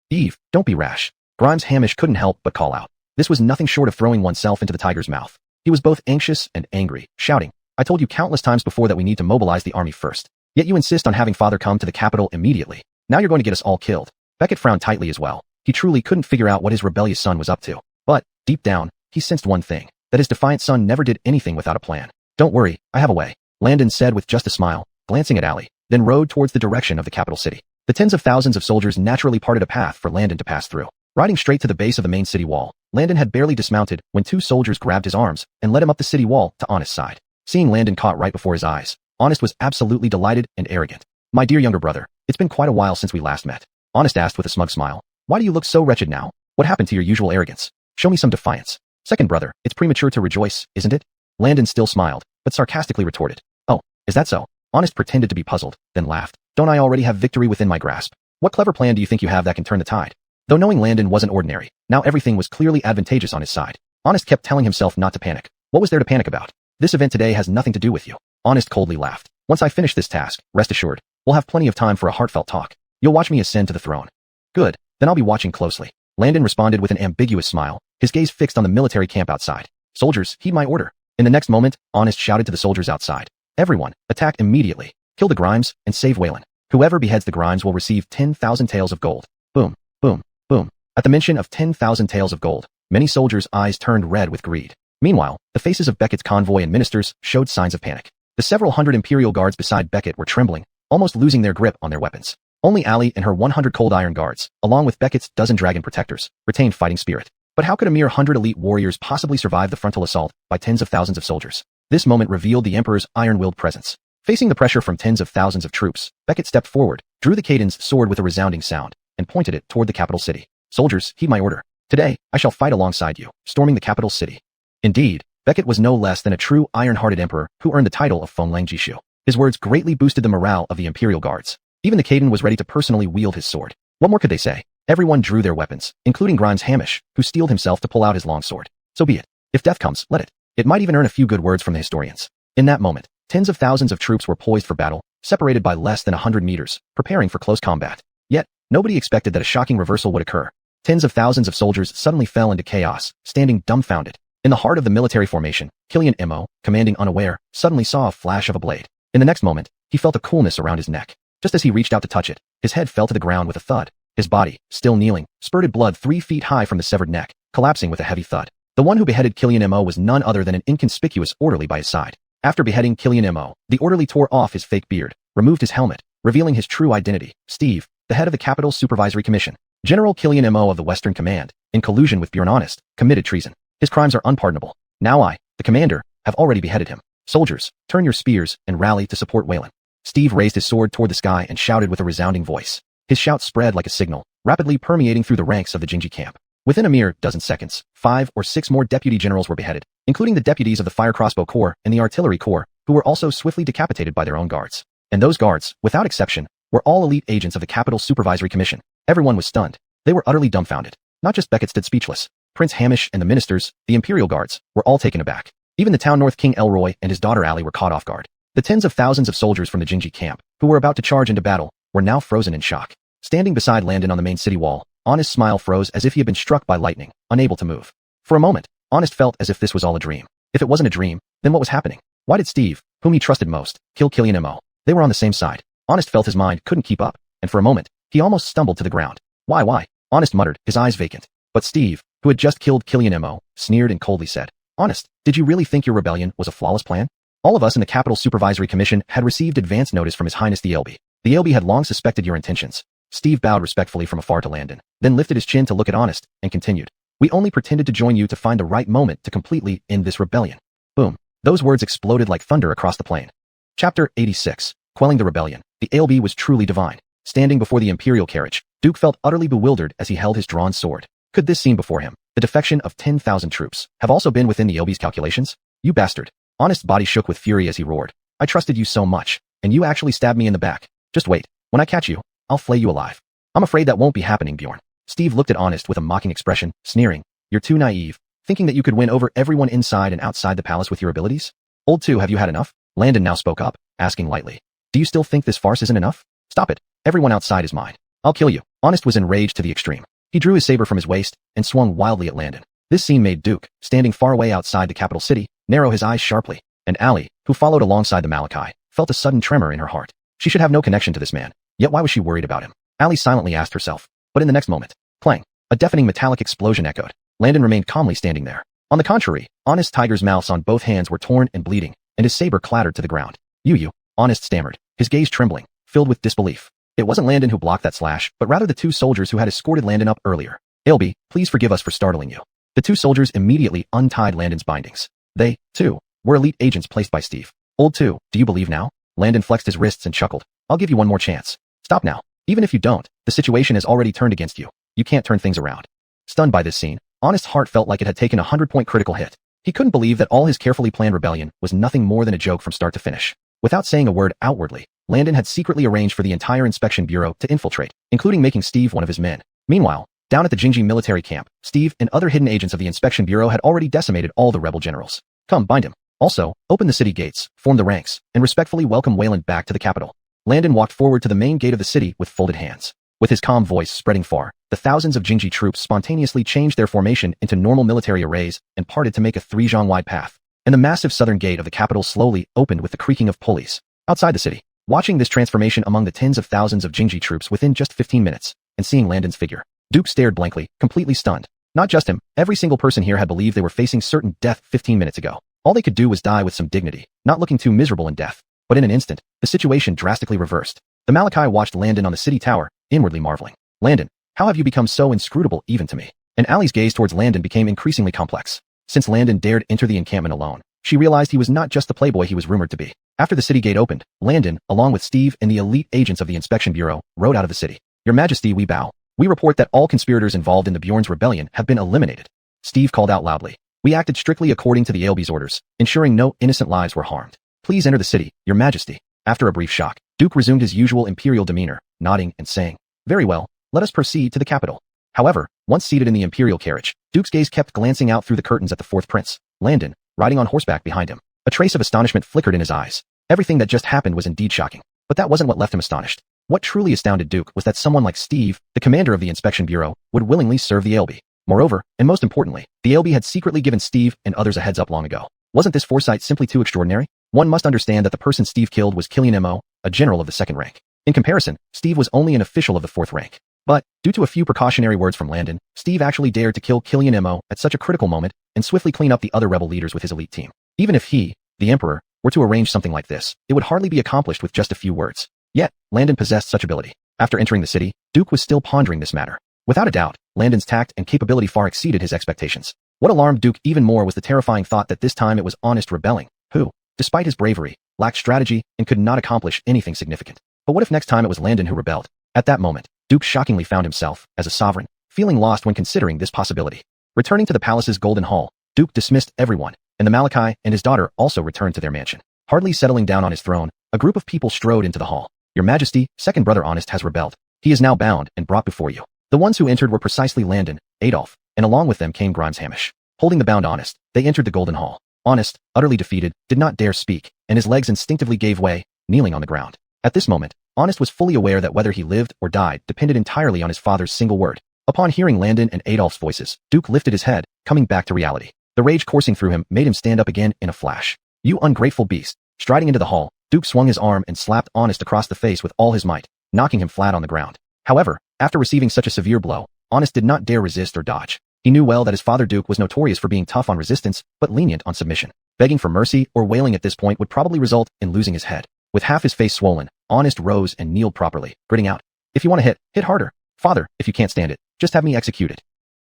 Eve, don't be rash. Grimes Hamish couldn't help but call out. This was nothing short of throwing oneself into the tiger's mouth. He was both anxious and angry, shouting, "I told you countless times before that we need to mobilize the army first. Yet you insist on having father come to the capital immediately. Now you're going to get us all killed." Beckett frowned tightly as well. He truly couldn't figure out what his rebellious son was up to. But, deep down, he sensed one thing, that his defiant son never did anything without a plan. "Don't worry, I have a way," Landon said with just a smile, glancing at Allie, then rode towards the direction of the capital city. The tens of thousands of soldiers naturally parted a path for Landon to pass through. Riding straight to the base of the main city wall, Landon had barely dismounted when 2 soldiers grabbed his arms and led him up the city wall to Honest's side. Seeing Landon caught right before his eyes, Honest was absolutely delighted and arrogant. "My dear younger brother, it's been quite a while since we last met," Honest asked with a smug smile. "Why do you look so wretched now? What happened to your usual arrogance? Show me some defiance." "Second brother, it's premature to rejoice, isn't it?" Landon still smiled, but sarcastically retorted. "Oh, is that so?" Honest pretended to be puzzled, then laughed. "Don't I already have victory within my grasp? What clever plan do you think you have that can turn the tide?" Though knowing Landon wasn't ordinary, now everything was clearly advantageous on his side. Honest kept telling himself not to panic. What was there to panic about? This event today has nothing to do with you. Honest coldly laughed. "Once I finish this task, rest assured, we'll have plenty of time for a heartfelt talk. You'll watch me ascend to the throne." "Good, then I'll be watching closely." Landon responded with an ambiguous smile, his gaze fixed on the military camp outside. "Soldiers, heed my order." In the next moment, Honest shouted to the soldiers outside. "Everyone, attack immediately. Kill the Grimes, and save Waylon. Whoever beheads the Grimes will receive 10,000 taels of gold." Boom, boom, boom. At the mention of 10,000 taels of gold, many soldiers' eyes turned red with greed. Meanwhile, the faces of Beckett's convoy and ministers showed signs of panic. The several hundred Imperial guards beside Beckett were trembling, almost losing their grip on their weapons. Only Allie and her 100 cold iron guards, along with Beckett's dozen dragon protectors, retained fighting spirit. But how could a mere 100 elite warriors possibly survive the frontal assault by tens of thousands of soldiers? This moment revealed the Emperor's iron-willed presence. Facing the pressure from tens of thousands of troops, Beckett stepped forward, drew the Caden's sword with a resounding sound, and pointed it toward the capital city. "Soldiers, heed my order. Today, I shall fight alongside you, storming the capital city." Indeed, Beckett was no less than a true iron-hearted emperor who earned the title of Feng Lang Jishu. His words greatly boosted the morale of the Imperial guards. Even the Caden was ready to personally wield his sword. What more could they say? Everyone drew their weapons, including Grimes Hamish, who steeled himself to pull out his long sword. So be it. If death comes, let it. It might even earn a few good words from the historians. In that moment, tens of thousands of troops were poised for battle, separated by less than 100 meters, preparing for close combat. Yet, nobody expected that a shocking reversal would occur. Tens of thousands of soldiers suddenly fell into chaos, standing dumbfounded. In the heart of the military formation, Killian Imo, commanding unaware, suddenly saw a flash of a blade. In the next moment, he felt a coolness around his neck. Just as he reached out to touch it, his head fell to the ground with a thud. His body, still kneeling, spurted blood 3 feet high from the severed neck, collapsing with a heavy thud. The one who beheaded Killian Imo was none other than an inconspicuous orderly by his side. After beheading Killian Imo, the orderly tore off his fake beard, removed his helmet, revealing his true identity, Steve, the head of the Capital Supervisory Commission. General Killian Imo of the Western Command, in collusion with Bjorn Honest, committed treason. His crimes are unpardonable. Now I, the commander, have already beheaded him. Soldiers, turn your spears and rally to support Wayland. Steve raised his sword toward the sky and shouted with a resounding voice. His shout spread like a signal, rapidly permeating through the ranks of the Jinji camp. Within a mere dozen seconds, 5 or 6 more deputy generals were beheaded, including the deputies of the Fire Crossbow Corps and the Artillery Corps, who were also swiftly decapitated by their own guards. And those guards, without exception, were all elite agents of the Capital Supervisory Commission. Everyone was stunned. They were utterly dumbfounded. Not just Beckett stood speechless. Prince Hamish and the ministers, the Imperial Guards, were all taken aback. Even the town North King Elroy and his daughter Allie were caught off guard. The tens of thousands of soldiers from the Jinji camp, who were about to charge into battle, were now frozen in shock. Standing beside Landon on the main city wall, Honest's smile froze as if he had been struck by lightning, unable to move. For a moment, Honest felt as if this was all a dream. If it wasn't a dream, then what was happening? Why did Steve, whom he trusted most, kill Killian Imo? They were on the same side. Honest felt his mind couldn't keep up, and for a moment, he almost stumbled to the ground. Why? Honest muttered, his eyes vacant. But Steve, who had just killed Killian Imo, sneered and coldly said, Honest, did you really think your rebellion was a flawless plan? All of us in the Capital Supervisory Commission had received advance notice from His Highness the Aelby. The Aelby had long suspected your intentions. Steve bowed respectfully from afar to Landon, then lifted his chin to look at Honest, and continued. We only pretended to join you to find the right moment to completely end this rebellion. Boom. Those words exploded like thunder across the plain. Chapter 86. Quelling the Rebellion. The Aelby was truly divine. Standing before the Imperial carriage, Duke felt utterly bewildered as he held his drawn sword. Could this scene before him, the defection of 10,000 troops, have also been within the Aelby's calculations? You bastard. Honest's body shook with fury as he roared. I trusted you so much, and you actually stabbed me in the back. Just wait. When I catch you, I'll flay you alive. I'm afraid that won't be happening, Bjorn. Steve looked at Honest with a mocking expression, sneering. You're too naive, thinking that you could win over everyone inside and outside the palace with your abilities? Old 2, have you had enough? Landon now spoke up, asking lightly. Do you still think this farce isn't enough? Stop it. Everyone outside is mine. I'll kill you. Honest was enraged to the extreme. He drew his saber from his waist and swung wildly at Landon. This scene made Duke, standing far away outside the capital city, narrow his eyes sharply, and Allie, who followed alongside the Malachi, felt a sudden tremor in her heart. She should have no connection to this man, yet why was she worried about him? Allie silently asked herself, but in the next moment, clang, a deafening metallic explosion echoed. Landon remained calmly standing there. On the contrary, Honest Tiger's mouths on both hands were torn and bleeding, and his saber clattered to the ground. You, Honest stammered, his gaze trembling, filled with disbelief. It wasn't Landon who blocked that slash, but rather the 2 soldiers who had escorted Landon up earlier. Aelby, please forgive us for startling you. The 2 soldiers immediately untied Landon's bindings. They, too, were elite agents placed by Steve. Old 2, do you believe now? Landon flexed his wrists and chuckled. I'll give you one more chance. Stop now. Even if you don't, the situation has already turned against you. You can't turn things around. Stunned by this scene, Honest's heart felt like it had taken a 100-point critical hit. He couldn't believe that all his carefully planned rebellion was nothing more than a joke from start to finish. Without saying a word outwardly, Landon had secretly arranged for the entire inspection bureau to infiltrate, including making Steve one of his men. Meanwhile, down at the Jinji military camp, Steve and other hidden agents of the inspection bureau had already decimated all the rebel generals. Come, bind him. Also, open the city gates, form the ranks, and respectfully welcome Wayland back to the capital. Landon walked forward to the main gate of the city with folded hands. With his calm voice spreading far, the thousands of Jinji troops spontaneously changed their formation into normal military arrays and parted to make a 3-zhang-wide path. And the massive southern gate of the capital slowly opened with the creaking of pulleys. Outside the city, watching this transformation among the tens of thousands of Jinji troops within just 15 minutes, and seeing Landon's figure, Duke stared blankly, completely stunned. Not just him, every single person here had believed they were facing certain death 15 minutes ago. All they could do was die with some dignity, not looking too miserable in death. But in an instant, the situation drastically reversed. The Malachi watched Landon on the city tower, inwardly marveling. Landon, how have you become so inscrutable even to me? And Allie's gaze towards Landon became increasingly complex. Since Landon dared enter the encampment alone, she realized he was not just the playboy he was rumored to be. After the city gate opened, Landon, along with Steve and the elite agents of the inspection bureau, rode out of the city. Your Majesty, we bow. We report that all conspirators involved in the Bjorn's rebellion have been eliminated. Steve called out loudly. We acted strictly according to the Aelby's orders, ensuring no innocent lives were harmed. Please enter the city, Your Majesty. After a brief shock, Duke resumed his usual imperial demeanor, nodding and saying, very well, let us proceed to the capital. However, once seated in the imperial carriage, Duke's gaze kept glancing out through the curtains at the 4th prince, Landon, riding on horseback behind him. A trace of astonishment flickered in his eyes. Everything that just happened was indeed shocking, but that wasn't what left him astonished. What truly astounded Duke was that someone like Steve, the commander of the Inspection Bureau, would willingly serve the ALB. Moreover, and most importantly, the ALB had secretly given Steve and others a heads up long ago. Wasn't this foresight simply too extraordinary? One must understand that the person Steve killed was Killian Mo, a general of the 2nd rank. In comparison, Steve was only an official of the 4th rank. But, due to a few precautionary words from Landon, Steve actually dared to kill Killian Mo at such a critical moment and swiftly clean up the other rebel leaders with his elite team. Even if he, the Emperor, were to arrange something like this, it would hardly be accomplished with just a few words. Yet, Landon possessed such ability. After entering the city, Duke was still pondering this matter. Without a doubt, Landon's tact and capability far exceeded his expectations. What alarmed Duke even more was the terrifying thought that this time it was Honest rebelling, who, despite his bravery, lacked strategy and could not accomplish anything significant. But what if next time it was Landon who rebelled? At that moment, Duke shockingly found himself, as a sovereign, feeling lost when considering this possibility. Returning to the palace's golden hall, Duke dismissed everyone, and the Malachi and his daughter also returned to their mansion. Hardly settling down on his throne, a group of people strode into the hall. Your Majesty, 2nd brother Honest has rebelled. He is now bound and brought before you. The ones who entered were precisely Landon, Adolf, and along with them came Grimes Hamish. Holding the bound Honest, they entered the golden hall. Honest, utterly defeated, did not dare speak, and his legs instinctively gave way, kneeling on the ground. At this moment, Honest was fully aware that whether he lived or died depended entirely on his father's single word. Upon hearing Landon and Adolf's voices, Duke lifted his head, coming back to reality. The rage coursing through him made him stand up again in a flash. You ungrateful beast! Striding into the hall, Duke swung his arm and slapped Honest across the face with all his might, knocking him flat on the ground. However, after receiving such a severe blow, Honest did not dare resist or dodge. He knew well that his father Duke was notorious for being tough on resistance, but lenient on submission. Begging for mercy or wailing at this point would probably result in losing his head. With half his face swollen, Honest rose and kneeled properly, gritting out, "If you want to hit, hit harder. Father, if you can't stand it, just have me executed."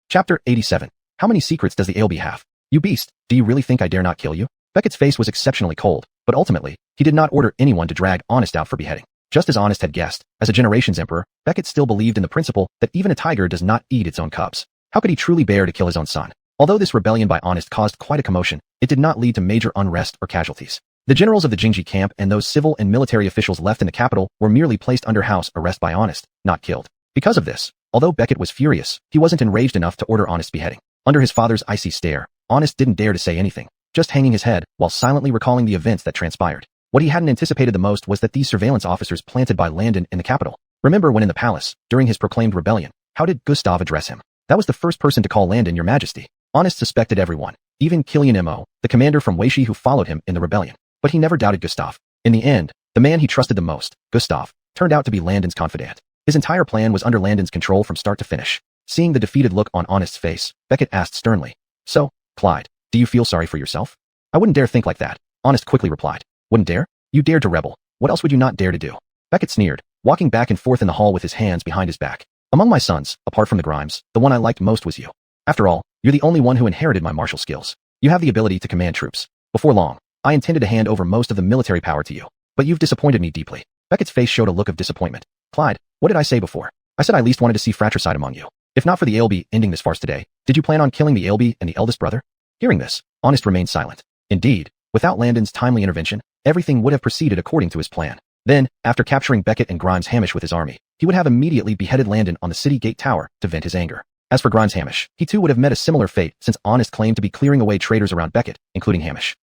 Chapter 87. How many secrets does the ALB have? You beast, do you really think I dare not kill you? Beckett's face was exceptionally cold, but ultimately, he did not order anyone to drag Honest out for beheading. Just as Honest had guessed, as a generation's emperor, Beckett still believed in the principle that even a tiger does not eat its own cubs. How could he truly bear to kill his own son? Although this rebellion by Honest caused quite a commotion, it did not lead to major unrest or casualties. The generals of the Jingji camp and those civil and military officials left in the capital were merely placed under house arrest by Honest, not killed. Because of this, although Beckett was furious, he wasn't enraged enough to order Honest's beheading. Under his father's icy stare, Honest didn't dare to say anything, just hanging his head while silently recalling the events that transpired. What he hadn't anticipated the most was that these surveillance officers planted by Landon in the capital. Remember when in the palace, during his proclaimed rebellion, how did Gustav address him? That was the first person to call Landon Your Majesty. Honest suspected everyone, even Killian Mo, the commander from Weishi who followed him in the rebellion. But he never doubted Gustav. In the end, the man he trusted the most, Gustav, turned out to be Landon's confidant. His entire plan was under Landon's control from start to finish. Seeing the defeated look on Honest's face, Beckett asked sternly, "So, Clyde, do you feel sorry for yourself?" "I wouldn't dare think like that," Honest quickly replied. "Wouldn't dare? You dared to rebel. What else would you not dare to do?" Beckett sneered, walking back and forth in the hall with his hands behind his back. "Among my sons, apart from the Grimes, the one I liked most was you. After all, you're the only one who inherited my martial skills. You have the ability to command troops. Before long, I intended to hand over most of the military power to you, but you've disappointed me deeply." Beckett's face showed a look of disappointment. "Clyde, what did I say before? I said I least wanted to see fratricide among you. If not for the ALB ending this farce today, did you plan on killing the ALB and the eldest brother?" Hearing this, Honest remained silent. Indeed, without Landon's timely intervention, everything would have proceeded according to his plan. Then, after capturing Beckett and Grimes Hamish with his army, he would have immediately beheaded Landon on the city gate tower to vent his anger. As for Grimes Hamish, he too would have met a similar fate since Honest claimed to be clearing away traitors around Beckett, including Hamish.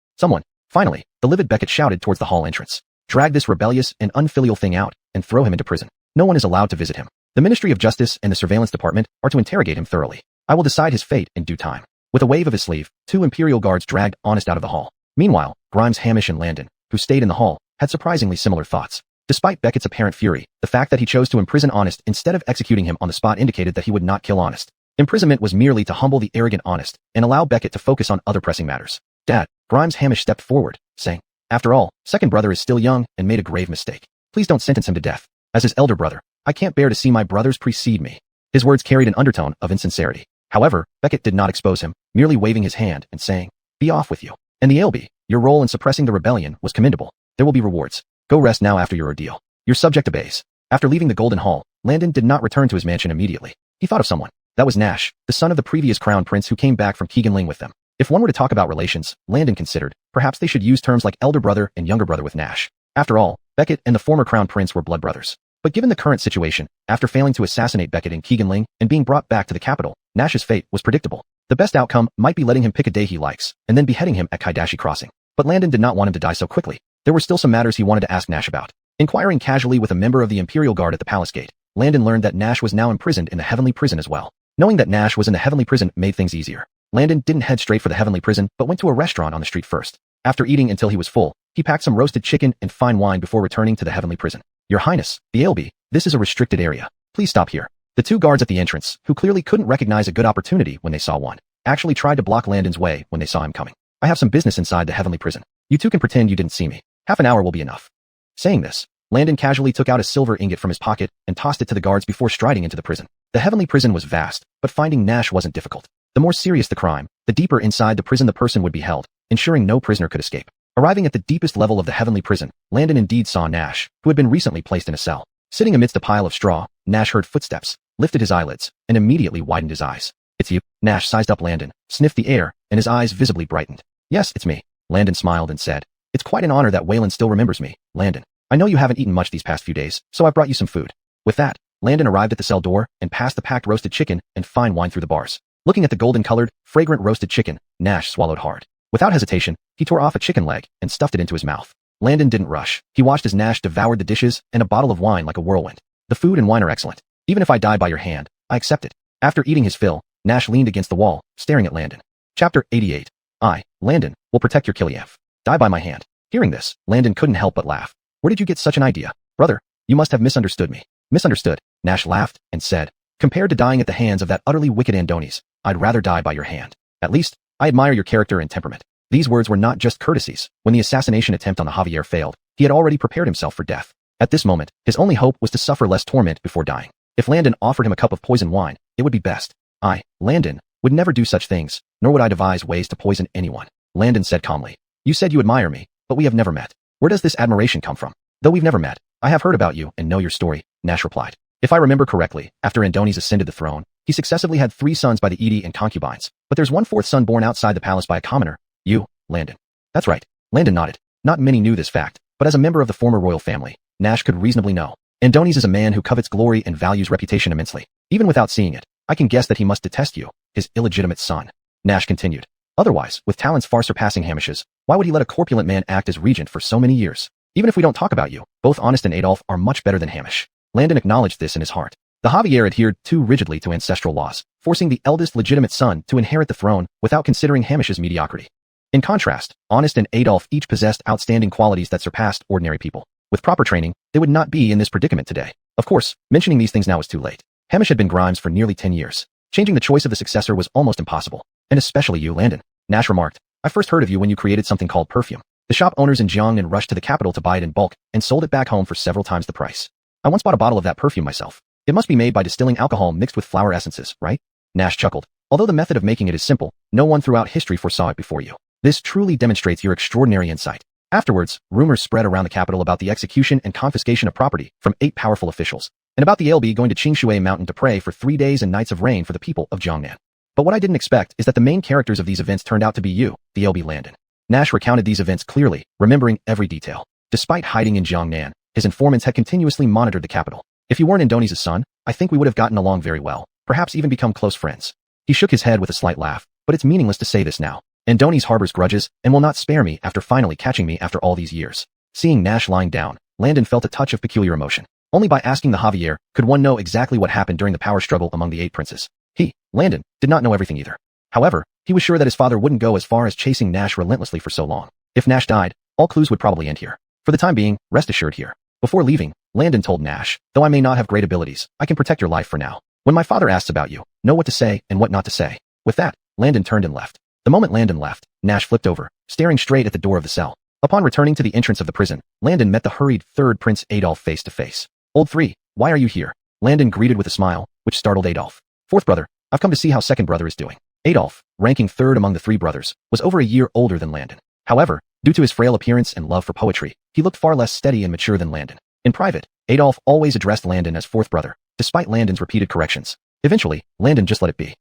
Finally, the livid Beckett shouted towards the hall entrance. "Drag this rebellious and unfilial thing out and throw him into prison. No one is allowed to visit him. The Ministry of Justice and the Surveillance Department are to interrogate him thoroughly. I will decide his fate in due time." With a wave of his sleeve, 2 Imperial guards dragged Honest out of the hall. Meanwhile, Grimes Hamish and Landon, who stayed in the hall, had surprisingly similar thoughts. Despite Beckett's apparent fury, the fact that he chose to imprison Honest instead of executing him on the spot indicated that he would not kill Honest. Imprisonment was merely to humble the arrogant Honest and allow Beckett to focus on other pressing matters. "Dad," Grimes Hamish stepped forward, saying, "After all, second brother is still young and made a grave mistake. Please don't sentence him to death. As his elder brother, I can't bear to see my brothers precede me." His words carried an undertone of insincerity. However, Beckett did not expose him, merely waving his hand and saying, "Be off with you. And the ALB, your role in suppressing the rebellion was commendable. There will be rewards. Go rest now after your ordeal. Your subject obeys." After leaving the Golden Hall, Landon did not return to his mansion immediately. He thought of someone. That was Nash, the son of the previous crown prince who came back from Keegan with them. If one were to talk about relations, Landon considered, perhaps they should use terms like elder brother and younger brother with Nash. After all, Beckett and the former crown prince were blood brothers. But given the current situation, after failing to assassinate Beckett in Keegan and being brought back to the capital, Nash's fate was predictable. The best outcome might be letting him pick a day he likes, and then beheading him at Kaidashi Crossing. But Landon did not want him to die so quickly. There were still some matters he wanted to ask Nash about. Inquiring casually with a member of the Imperial Guard at the palace gate, Landon learned that Nash was now imprisoned in the Heavenly Prison as well. Knowing that Nash was in the Heavenly Prison made things easier. Landon didn't head straight for the Heavenly Prison, but went to a restaurant on the street first. After eating until he was full, he packed some roasted chicken and fine wine before returning to the Heavenly Prison. Your Highness, the ALB, this is a restricted area. Please stop here. The two guards at the entrance, who clearly couldn't recognize a good opportunity when they saw one, actually tried to block Landon's way when they saw him coming. I have some business inside the Heavenly Prison. You two can pretend you didn't see me. Half an hour will be enough. Saying this, Landon casually took out a silver ingot from his pocket and tossed it to the guards before striding into the prison. The Heavenly Prison was vast, but finding Nash wasn't difficult. The more serious the crime, the deeper inside the prison the person would be held, ensuring no prisoner could escape. Arriving at the deepest level of the Heavenly Prison, Landon indeed saw Nash, who had been recently placed in a cell. Sitting amidst a pile of straw, Nash heard footsteps, lifted his eyelids, and immediately widened his eyes. It's you. Nash sized up Landon, sniffed the air, and his eyes visibly brightened. Yes, it's me. Landon smiled and said, It's quite an honor that Waylon still remembers me, Landon. I know you haven't eaten much these past few days, so I've brought you some food. With that, Landon arrived at the cell door and passed the packed roasted chicken and fine wine through the bars. Looking at the golden-colored, fragrant roasted chicken, Nash swallowed hard. Without hesitation, he tore off a chicken leg and stuffed it into his mouth. Landon didn't rush. He watched as Nash devoured the dishes and a bottle of wine like a whirlwind. The food and wine are excellent. Even if I die by your hand, I accept it. After eating his fill, Nash leaned against the wall, staring at Landon. Chapter 88. I, Landon, will protect your Kiliev. Die by my hand. Hearing this, Landon couldn't help but laugh. Where did you get such an idea? Brother, you must have misunderstood me. Misunderstood? Nash laughed and said, Compared to dying at the hands of that utterly wicked Andonis, I'd rather die by your hand. At least, I admire your character and temperament. These words were not just courtesies. When the assassination attempt on the Javier failed, he had already prepared himself for death. At this moment, his only hope was to suffer less torment before dying. If Landon offered him a cup of poisoned wine, it would be best. I, Landon, would never do such things, nor would I devise ways to poison anyone. Landon said calmly. You said you admire me, but we have never met. Where does this admiration come from? Though we've never met, I have heard about you and know your story, Nash replied. If I remember correctly, after Andonis ascended the throne, he successively had 3 sons by the Edie and concubines, but there's one fourth son born outside the palace by a commoner. You, Landon. That's right. Landon nodded. Not many knew this fact, but as a member of the former royal family, Nash could reasonably know. Andonis is a man who covets glory and values reputation immensely. Even without seeing it, I can guess that he must detest you, his illegitimate son. Nash continued. Otherwise, with talents far surpassing Hamish's, why would he let a corpulent man act as regent for so many years? Even if we don't talk about you, both Honest and Adolf are much better than Hamish. Landon acknowledged this in his heart. The Javier adhered too rigidly to ancestral laws, forcing the eldest legitimate son to inherit the throne without considering Hamish's mediocrity. In contrast, Honest and Adolf each possessed outstanding qualities that surpassed ordinary people. With proper training, they would not be in this predicament today. Of course, mentioning these things now is too late. Hamish had been Grimes for nearly 10 years. Changing the choice of the successor was almost impossible. And especially you, Landon. Nash remarked. I first heard of you when you created something called perfume. The shop owners in Jiangnan rushed to the capital to buy it in bulk and sold it back home for several times the price. I once bought a bottle of that perfume myself. It must be made by distilling alcohol mixed with flower essences, right? Nash chuckled. Although the method of making it is simple, no one throughout history foresaw it before you. This truly demonstrates your extraordinary insight. Afterwards, rumors spread around the capital about the execution and confiscation of property from 8 powerful officials, and about the LB going to Qingshui Mountain to pray for 3 days and nights of rain for the people of Jiangnan. But what I didn't expect is that the main characters of these events turned out to be you, the LB Landon. Nash recounted these events clearly, remembering every detail. Despite hiding in Jiangnan, his informants had continuously monitored the capital. If you weren't Andonis' son, I think we would have gotten along very well, perhaps even become close friends. He shook his head with a slight laugh, but it's meaningless to say this now. Andonis harbors grudges and will not spare me after finally catching me after all these years. Seeing Nash lying down, Landon felt a touch of peculiar emotion. Only by asking the Javier could one know exactly what happened during the power struggle among the 8 princes. He, Landon, did not know everything either. However, he was sure that his father wouldn't go as far as chasing Nash relentlessly for so long. If Nash died, all clues would probably end here. For the time being, rest assured here. Before leaving, Landon told Nash, though I may not have great abilities, I can protect your life for now. When my father asks about you, know what to say and what not to say. With that, Landon turned and left. The moment Landon left, Nash flipped over, staring straight at the door of the cell. Upon returning to the entrance of the prison, Landon met the hurried 3rd Prince Adolf face to face. Old 3, why are you here? Landon greeted with a smile, which startled Adolf. 4th brother, I've come to see how 2nd brother is doing. Adolf, ranking 3rd among the 3 brothers, was over a year older than Landon. However, due to his frail appearance and love for poetry, he looked far less steady and mature than Landon. In private, Adolf always addressed Landon as 4th brother, despite Landon's repeated corrections. Eventually, Landon just let it be.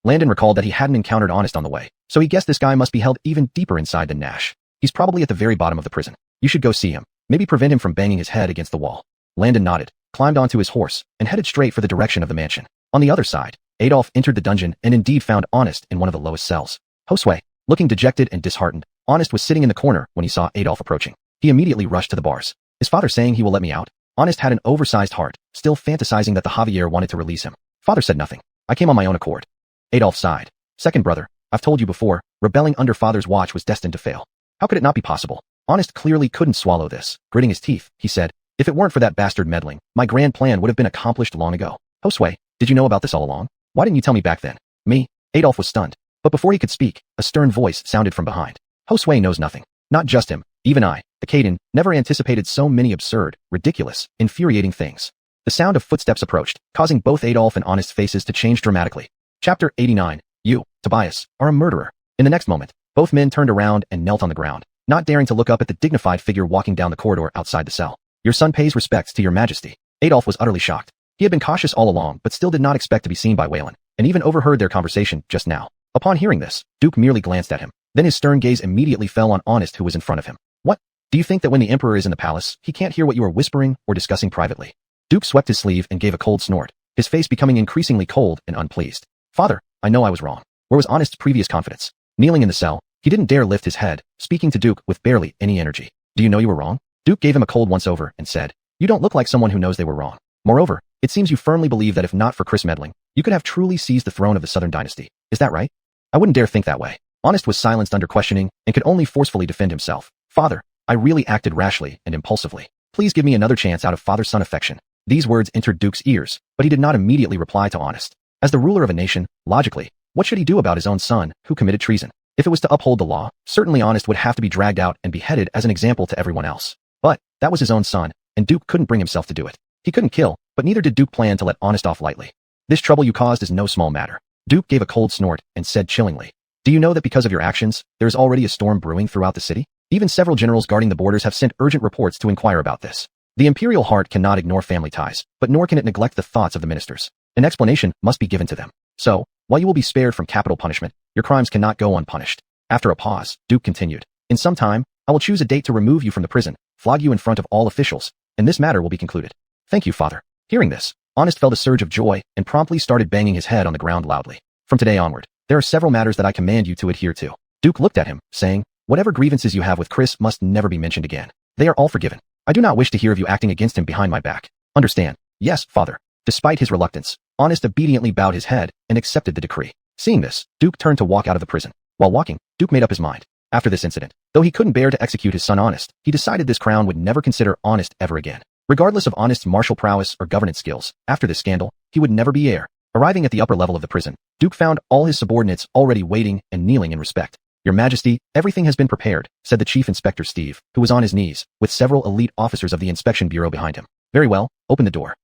Landon recalled that he hadn't encountered Honest on the way, so he guessed this guy must be held even deeper inside than Nash. He's probably at the very bottom of the prison. You should go see him, maybe prevent him from banging his head against the wall. Landon nodded, climbed onto his horse, and headed straight for the direction of the mansion. On the other side, Adolf entered the dungeon and indeed found Honest in one of the lowest cells. Josue, looking dejected and disheartened, Honest was sitting in the corner when he saw Adolf approaching. He immediately rushed to the bars. Is father saying he will let me out? Honest had an oversized heart, still fantasizing that the Javier wanted to release him. Father said nothing. I came on my own accord. Adolf sighed. Second brother, I've told you before, rebelling under father's watch was destined to fail. How could it not be possible? Honest clearly couldn't swallow this. Gritting his teeth, he said, if it weren't for that bastard meddling, my grand plan would have been accomplished long ago. Josue, did you know about this all along? Why didn't you tell me back then? Me? Adolf was stunned. But before he could speak, a stern voice sounded from behind. Josue knows nothing. Not just him, even I, the Caden, never anticipated so many absurd, ridiculous, infuriating things. The sound of footsteps approached, causing both Adolf and Honest's faces to change dramatically. Chapter 89. You, Tobias, are a murderer. In the next moment, both men turned around and knelt on the ground, not daring to look up at the dignified figure walking down the corridor outside the cell. Your son pays respects to your majesty. Adolf was utterly shocked. He had been cautious all along but still did not expect to be seen by Waylon, and even overheard their conversation just now. Upon hearing this, Duke merely glanced at him. Then his stern gaze immediately fell on Honest, who was in front of him. What? Do you think that when the emperor is in the palace, he can't hear what you are whispering or discussing privately? Duke swept his sleeve and gave a cold snort, his face becoming increasingly cold and unpleased. Father, I know I was wrong. Where was Honest's previous confidence? Kneeling in the cell, he didn't dare lift his head, speaking to Duke with barely any energy. Do you know you were wrong? Duke gave him a cold once-over and said, you don't look like someone who knows they were wrong. Moreover, it seems you firmly believe that if not for Chris meddling, you could have truly seized the throne of the Southern dynasty. Is that right? I wouldn't dare think that way. Honest was silenced under questioning and could only forcefully defend himself. Father, I really acted rashly and impulsively. Please give me another chance out of father-son affection. These words entered Duke's ears, but he did not immediately reply to Honest. As the ruler of a nation, logically, what should he do about his own son, who committed treason? If it was to uphold the law, certainly Honest would have to be dragged out and beheaded as an example to everyone else. But that was his own son, and Duke couldn't bring himself to do it. He couldn't kill, but neither did Duke plan to let Honest off lightly. This trouble you caused is no small matter. Duke gave a cold snort and said chillingly, do you know that because of your actions, there is already a storm brewing throughout the city? Even several generals guarding the borders have sent urgent reports to inquire about this. The imperial heart cannot ignore family ties, but nor can it neglect the thoughts of the ministers. An explanation must be given to them. So, while you will be spared from capital punishment, your crimes cannot go unpunished. After a pause, Duke continued, in some time, I will choose a date to remove you from the prison, flog you in front of all officials, and this matter will be concluded. Thank you, father. Hearing this, Honest felt a surge of joy and promptly started banging his head on the ground loudly. From today onward, there are several matters that I command you to adhere to. Duke looked at him, saying, whatever grievances you have with Chris must never be mentioned again. They are all forgiven. I do not wish to hear of you acting against him behind my back. Understand? Yes, father. Despite his reluctance, Honest obediently bowed his head and accepted the decree. Seeing this, Duke turned to walk out of the prison. While walking, Duke made up his mind. After this incident, though he couldn't bear to execute his son Honest, he decided this crown would never consider Honest ever again. Regardless of Honest's martial prowess or governance skills, after this scandal, he would never be heir. Arriving at the upper level of the prison, Duke found all his subordinates already waiting and kneeling in respect. Your Majesty, everything has been prepared, said the Chief Inspector Steve, who was on his knees, with several elite officers of the Inspection Bureau behind him. Very well, open the door.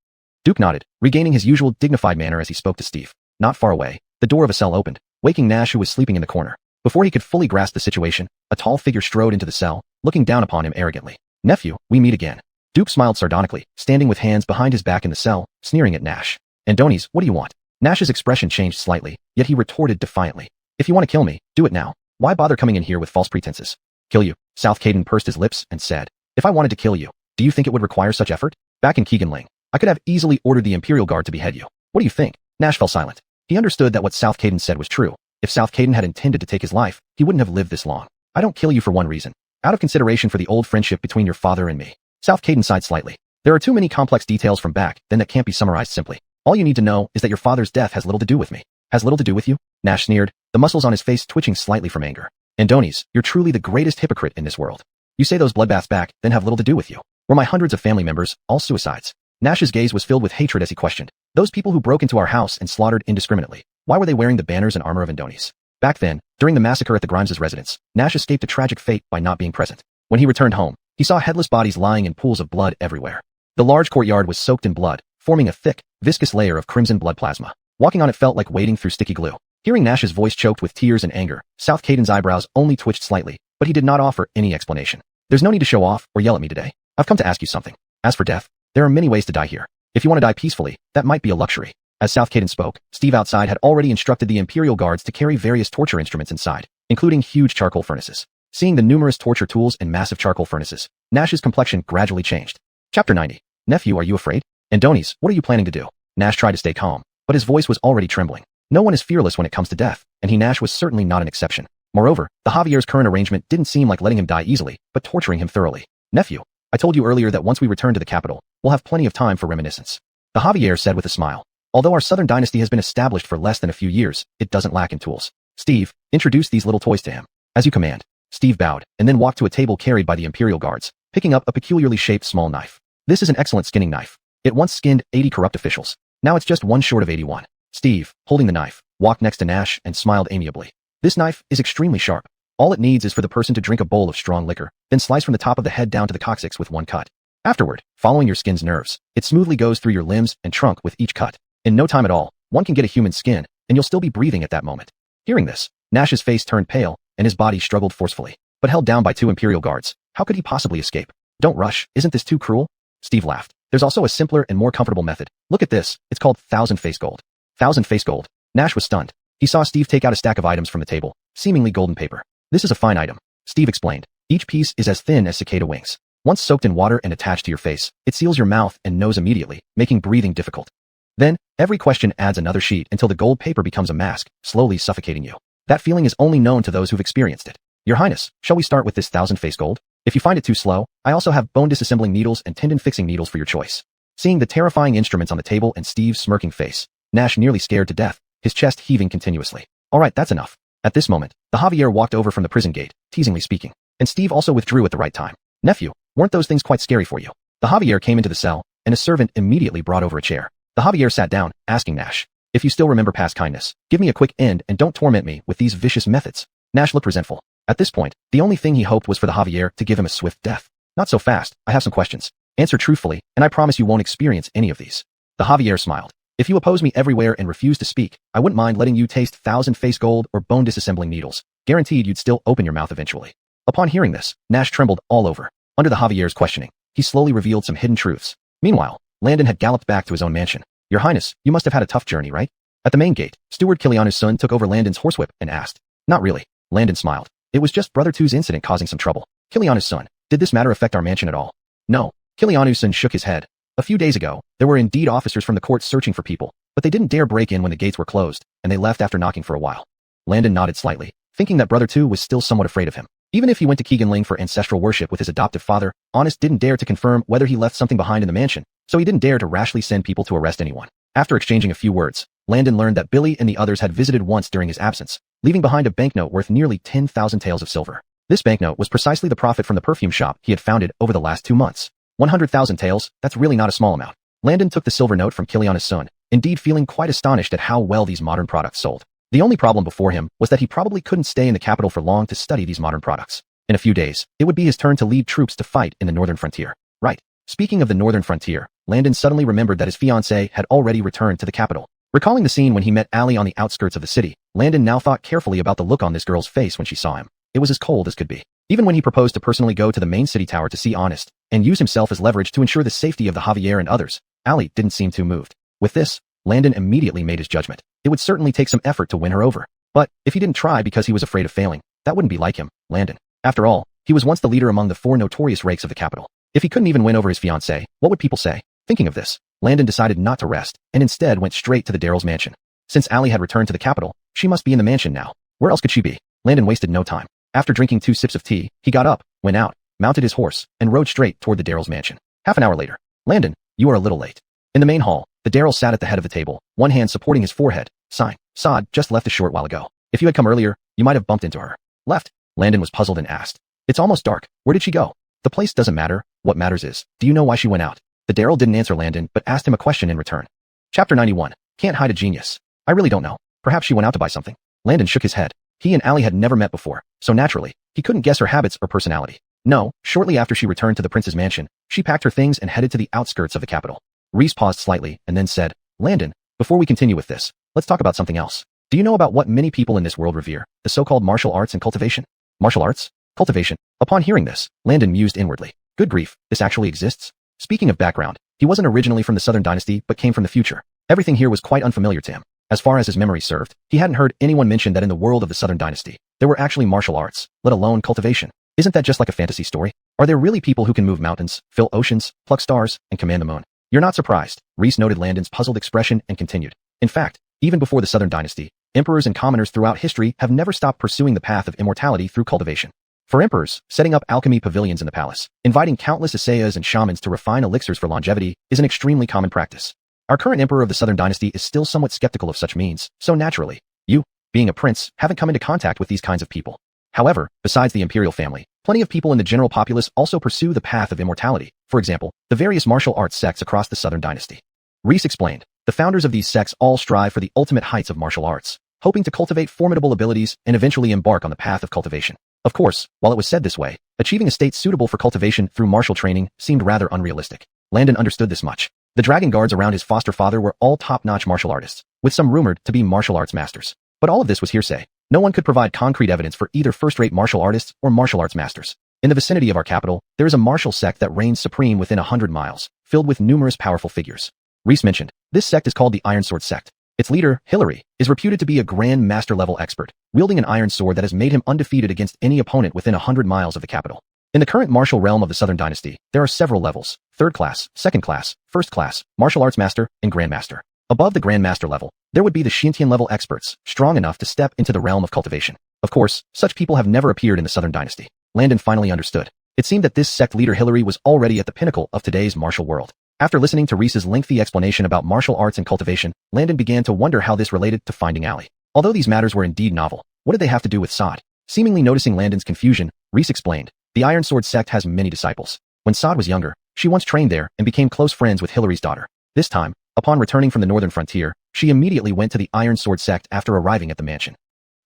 Duke nodded, regaining his usual dignified manner as he spoke to Steve. Not far away, the door of a cell opened, waking Nash, who was sleeping in the corner. Before he could fully grasp the situation, a tall figure strode into the cell, looking down upon him arrogantly. Nephew, we meet again. Duke smiled sardonically, standing with hands behind his back in the cell, sneering at Nash. Andonies, what do you want? Nash's expression changed slightly, yet he retorted defiantly. If you want to kill me, do it now. Why bother coming in here with false pretenses? Kill you. South Caden pursed his lips and said, if I wanted to kill you, do you think it would require such effort? Back in Keeganling, I could have easily ordered the Imperial Guard to behead you. What do you think? Nash fell silent. He understood that what South Caden said was true. If South Caden had intended to take his life, he wouldn't have lived this long. I don't kill you for one reason. Out of consideration for the old friendship between your father and me. South Caden sighed slightly. There are too many complex details from back then that can't be summarized simply. All you need to know is that your father's death has little to do with me. Has little to do with you? Nash sneered, the muscles on his face twitching slightly from anger. Andonies, you're truly the greatest hypocrite in this world. You say those bloodbaths back then have little to do with you. Were my hundreds of family members all suicides? Nash's gaze was filled with hatred as he questioned. Those people who broke into our house and slaughtered indiscriminately, why were they wearing the banners and armor of Andonies? Back then, during the massacre at the Grimes' residence, Nash escaped a tragic fate by not being present. When he returned home, he saw headless bodies lying in pools of blood everywhere. The large courtyard was soaked in blood, forming a thick, viscous layer of crimson blood plasma. Walking on it felt like wading through sticky glue. Hearing Nash's voice choked with tears and anger, South Caden's eyebrows only twitched slightly, but he did not offer any explanation. There's no need to show off or yell at me today. I've come to ask you something. As for death, there are many ways to die here. If you want to die peacefully, that might be a luxury. As South Caden spoke, Steve outside had already instructed the Imperial Guards to carry various torture instruments inside, including huge charcoal furnaces. Seeing the numerous torture tools and massive charcoal furnaces, Nash's complexion gradually changed. Chapter 90. Nephew, are you afraid? Andonies, what are you planning to do? Nash tried to stay calm, but his voice was already trembling. No one is fearless when it comes to death, and Nash was certainly not an exception. Moreover, the Javier's current arrangement didn't seem like letting him die easily, but torturing him thoroughly. Nephew, I told you earlier that once we return to the capital, we'll have plenty of time for reminiscence. The Javier said with a smile. Although our southern dynasty has been established for less than a few years, it doesn't lack in tools. Steve, introduce these little toys to him. As you command. Steve bowed, and then walked to a table carried by the Imperial guards, picking up a peculiarly shaped small knife. This is an excellent skinning knife. It once skinned 80 corrupt officials. Now it's just one short of 81. Steve, holding the knife, walked next to Nash and smiled amiably. This knife is extremely sharp. All it needs is for the person to drink a bowl of strong liquor, then slice from the top of the head down to the coccyx with one cut. Afterward, following your skin's nerves, it smoothly goes through your limbs and trunk with each cut. In no time at all, one can get a human skin, and you'll still be breathing at that moment. Hearing this, Nash's face turned pale, and his body struggled forcefully, but held down by 2 Imperial guards. How could he possibly escape? Don't rush, isn't this too cruel? Steve laughed. There's also a simpler and more comfortable method. Look at this, it's called 1,000 face gold. 1,000 face gold. Nash was stunned. He saw Steve take out a stack of items from the table, seemingly golden paper. This is a fine item. Steve explained. Each piece is as thin as cicada wings. Once soaked in water and attached to your face, it seals your mouth and nose immediately, making breathing difficult. Then, every question adds another sheet until the gold paper becomes a mask, slowly suffocating you. That feeling is only known to those who've experienced it. Your Highness, shall we start with this 1,000 face gold? If you find it too slow, I also have bone disassembling needles and tendon fixing needles for your choice. Seeing the terrifying instruments on the table and Steve's smirking face, Nash nearly scared to death, his chest heaving continuously. All right, that's enough. At this moment, the Javier walked over from the prison gate, teasingly speaking, and Steve also withdrew at the right time. Nephew, weren't those things quite scary for you? The Javier came into the cell, and a servant immediately brought over a chair. The Javier sat down, asking Nash, if you still remember past kindness, give me a quick end and don't torment me with these vicious methods. Nash looked resentful. At this point, the only thing he hoped was for the Javier to give him a swift death. Not so fast, I have some questions. Answer truthfully, and I promise you won't experience any of these. The Javier smiled. If you oppose me everywhere and refuse to speak, I wouldn't mind letting you taste 1,000 face gold or bone disassembling needles. Guaranteed you'd still open your mouth eventually. Upon hearing this, Nash trembled all over. Under the Javier's questioning, he slowly revealed some hidden truths. Meanwhile, Landon had galloped back to his own mansion. Your Highness, you must have had a tough journey, right? At the main gate, Steward Kilianu's son took over Landon's horsewhip and asked. Not really. Landon smiled. It was just Brother Two's incident causing some trouble. Kilianu's son, did this matter affect our mansion at all? No. Kilianu's son shook his head. A few days ago, there were indeed officers from the court searching for people, but they didn't dare break in when the gates were closed, and they left after knocking for a while. Landon nodded slightly, thinking that Brother Two was still somewhat afraid of him. Even if he went to Keeganling for ancestral worship with his adoptive father, Honest didn't dare to confirm whether he left something behind in the mansion, so he didn't dare to rashly send people to arrest anyone. After exchanging a few words, Landon learned that Billy and the others had visited once during his absence, leaving behind a banknote worth nearly 10,000 taels of silver. This banknote was precisely the profit from the perfume shop he had founded over the last 2 months. 100,000 taels, that's really not a small amount. Landon took the silver note from Kilianu's son, indeed feeling quite astonished at how well these modern products sold. The only problem before him was that he probably couldn't stay in the capital for long to study these modern products. In a few days, it would be his turn to lead troops to fight in the northern frontier. Right. Speaking of the northern frontier, Landon suddenly remembered that his fiancée had already returned to the capital. Recalling the scene when he met Allie on the outskirts of the city, Landon now thought carefully about the look on this girl's face when she saw him. It was as cold as could be. Even when he proposed to personally go to the main city tower to see Honest, and use himself as leverage to ensure the safety of the Javier and others, Allie didn't seem too moved. With this, Landon immediately made his judgment. It would certainly take some effort to win her over. But, if he didn't try because he was afraid of failing, that wouldn't be like him, Landon. After all, he was once the leader among the 4 notorious rakes of the capital. If he couldn't even win over his fiancée, what would people say? Thinking of this, Landon decided not to rest, and instead went straight to the Daryl's mansion. Since Allie had returned to the capital, she must be in the mansion now. Where else could she be? Landon wasted no time. After drinking 2 sips of tea, he got up, went out, mounted his horse, and rode straight toward the Daryl's mansion. Half an hour later. Landon, you are a little late. In the main hall, the Daryl sat at the head of the table, one hand supporting his forehead, sighing. Sod just left a short while ago. If you had come earlier, you might have bumped into her. Left? Landon was puzzled and asked. It's almost dark. Where did she go? The place doesn't matter. What matters is, do you know why she went out? The Daryl didn't answer Landon, but asked him a question in return. Chapter 91. Can't hide a genius. I really don't know. Perhaps she went out to buy something. Landon shook his head. He and Allie had never met before, so naturally, he couldn't guess her habits or personality. No, shortly after she returned to the prince's mansion, she packed her things and headed to the outskirts of the capital. Reese paused slightly and then said, Landon, before we continue with this, let's talk about something else. Do you know about what many people in this world revere, the so-called martial arts and cultivation? Martial arts? Cultivation. Upon hearing this, Landon mused inwardly. Good grief, this actually exists? Speaking of background, he wasn't originally from the Southern Dynasty but came from the future. Everything here was quite unfamiliar to him. As far as his memory served, he hadn't heard anyone mention that in the world of the Southern Dynasty, there were actually martial arts, let alone cultivation. Isn't that just like a fantasy story? Are there really people who can move mountains, fill oceans, pluck stars, and command the moon? You're not surprised. Reese noted Landon's puzzled expression and continued. In fact, even before the Southern Dynasty, emperors and commoners throughout history have never stopped pursuing the path of immortality through cultivation. For emperors, setting up alchemy pavilions in the palace, inviting countless assayas and shamans to refine elixirs for longevity is an extremely common practice. Our current emperor of the Southern Dynasty is still somewhat skeptical of such means, so naturally, you, being a prince, haven't come into contact with these kinds of people. However, besides the imperial family, plenty of people in the general populace also pursue the path of immortality, for example, the various martial arts sects across the Southern Dynasty. Reese explained, the founders of these sects all strive for the ultimate heights of martial arts, hoping to cultivate formidable abilities and eventually embark on the path of cultivation. Of course, while it was said this way, achieving a state suitable for cultivation through martial training seemed rather unrealistic. Landon understood this much. The dragon guards around his foster father were all top-notch martial artists, with some rumored to be martial arts masters. But all of this was hearsay. No one could provide concrete evidence for either first-rate martial artists or martial arts masters. In the vicinity of our capital, there is a martial sect that reigns supreme within 100 miles, filled with numerous powerful figures. Reese mentioned, this sect is called the Iron Sword sect. Its leader, Hillary, is reputed to be a Grand Master-level expert, wielding an iron sword that has made him undefeated against any opponent within 100 miles of the capital. In the current martial realm of the Southern Dynasty, there are several levels: 3rd class, 2nd class, 1st class, martial arts master, and Grand Master. Above the Grand Master level, there would be the Shintian-level experts, strong enough to step into the realm of cultivation. Of course, such people have never appeared in the Southern Dynasty. Landon finally understood. It seemed that this sect leader Hillary was already at the pinnacle of today's martial world. After listening to Reese's lengthy explanation about martial arts and cultivation, Landon began to wonder how this related to finding Allie. Although these matters were indeed novel, what did they have to do with Saad? Seemingly noticing Landon's confusion, Reese explained, the Iron Sword sect has many disciples. When Saad was younger, she once trained there and became close friends with Hillary's daughter. This time, upon returning from the northern frontier, she immediately went to the Iron Sword sect after arriving at the mansion.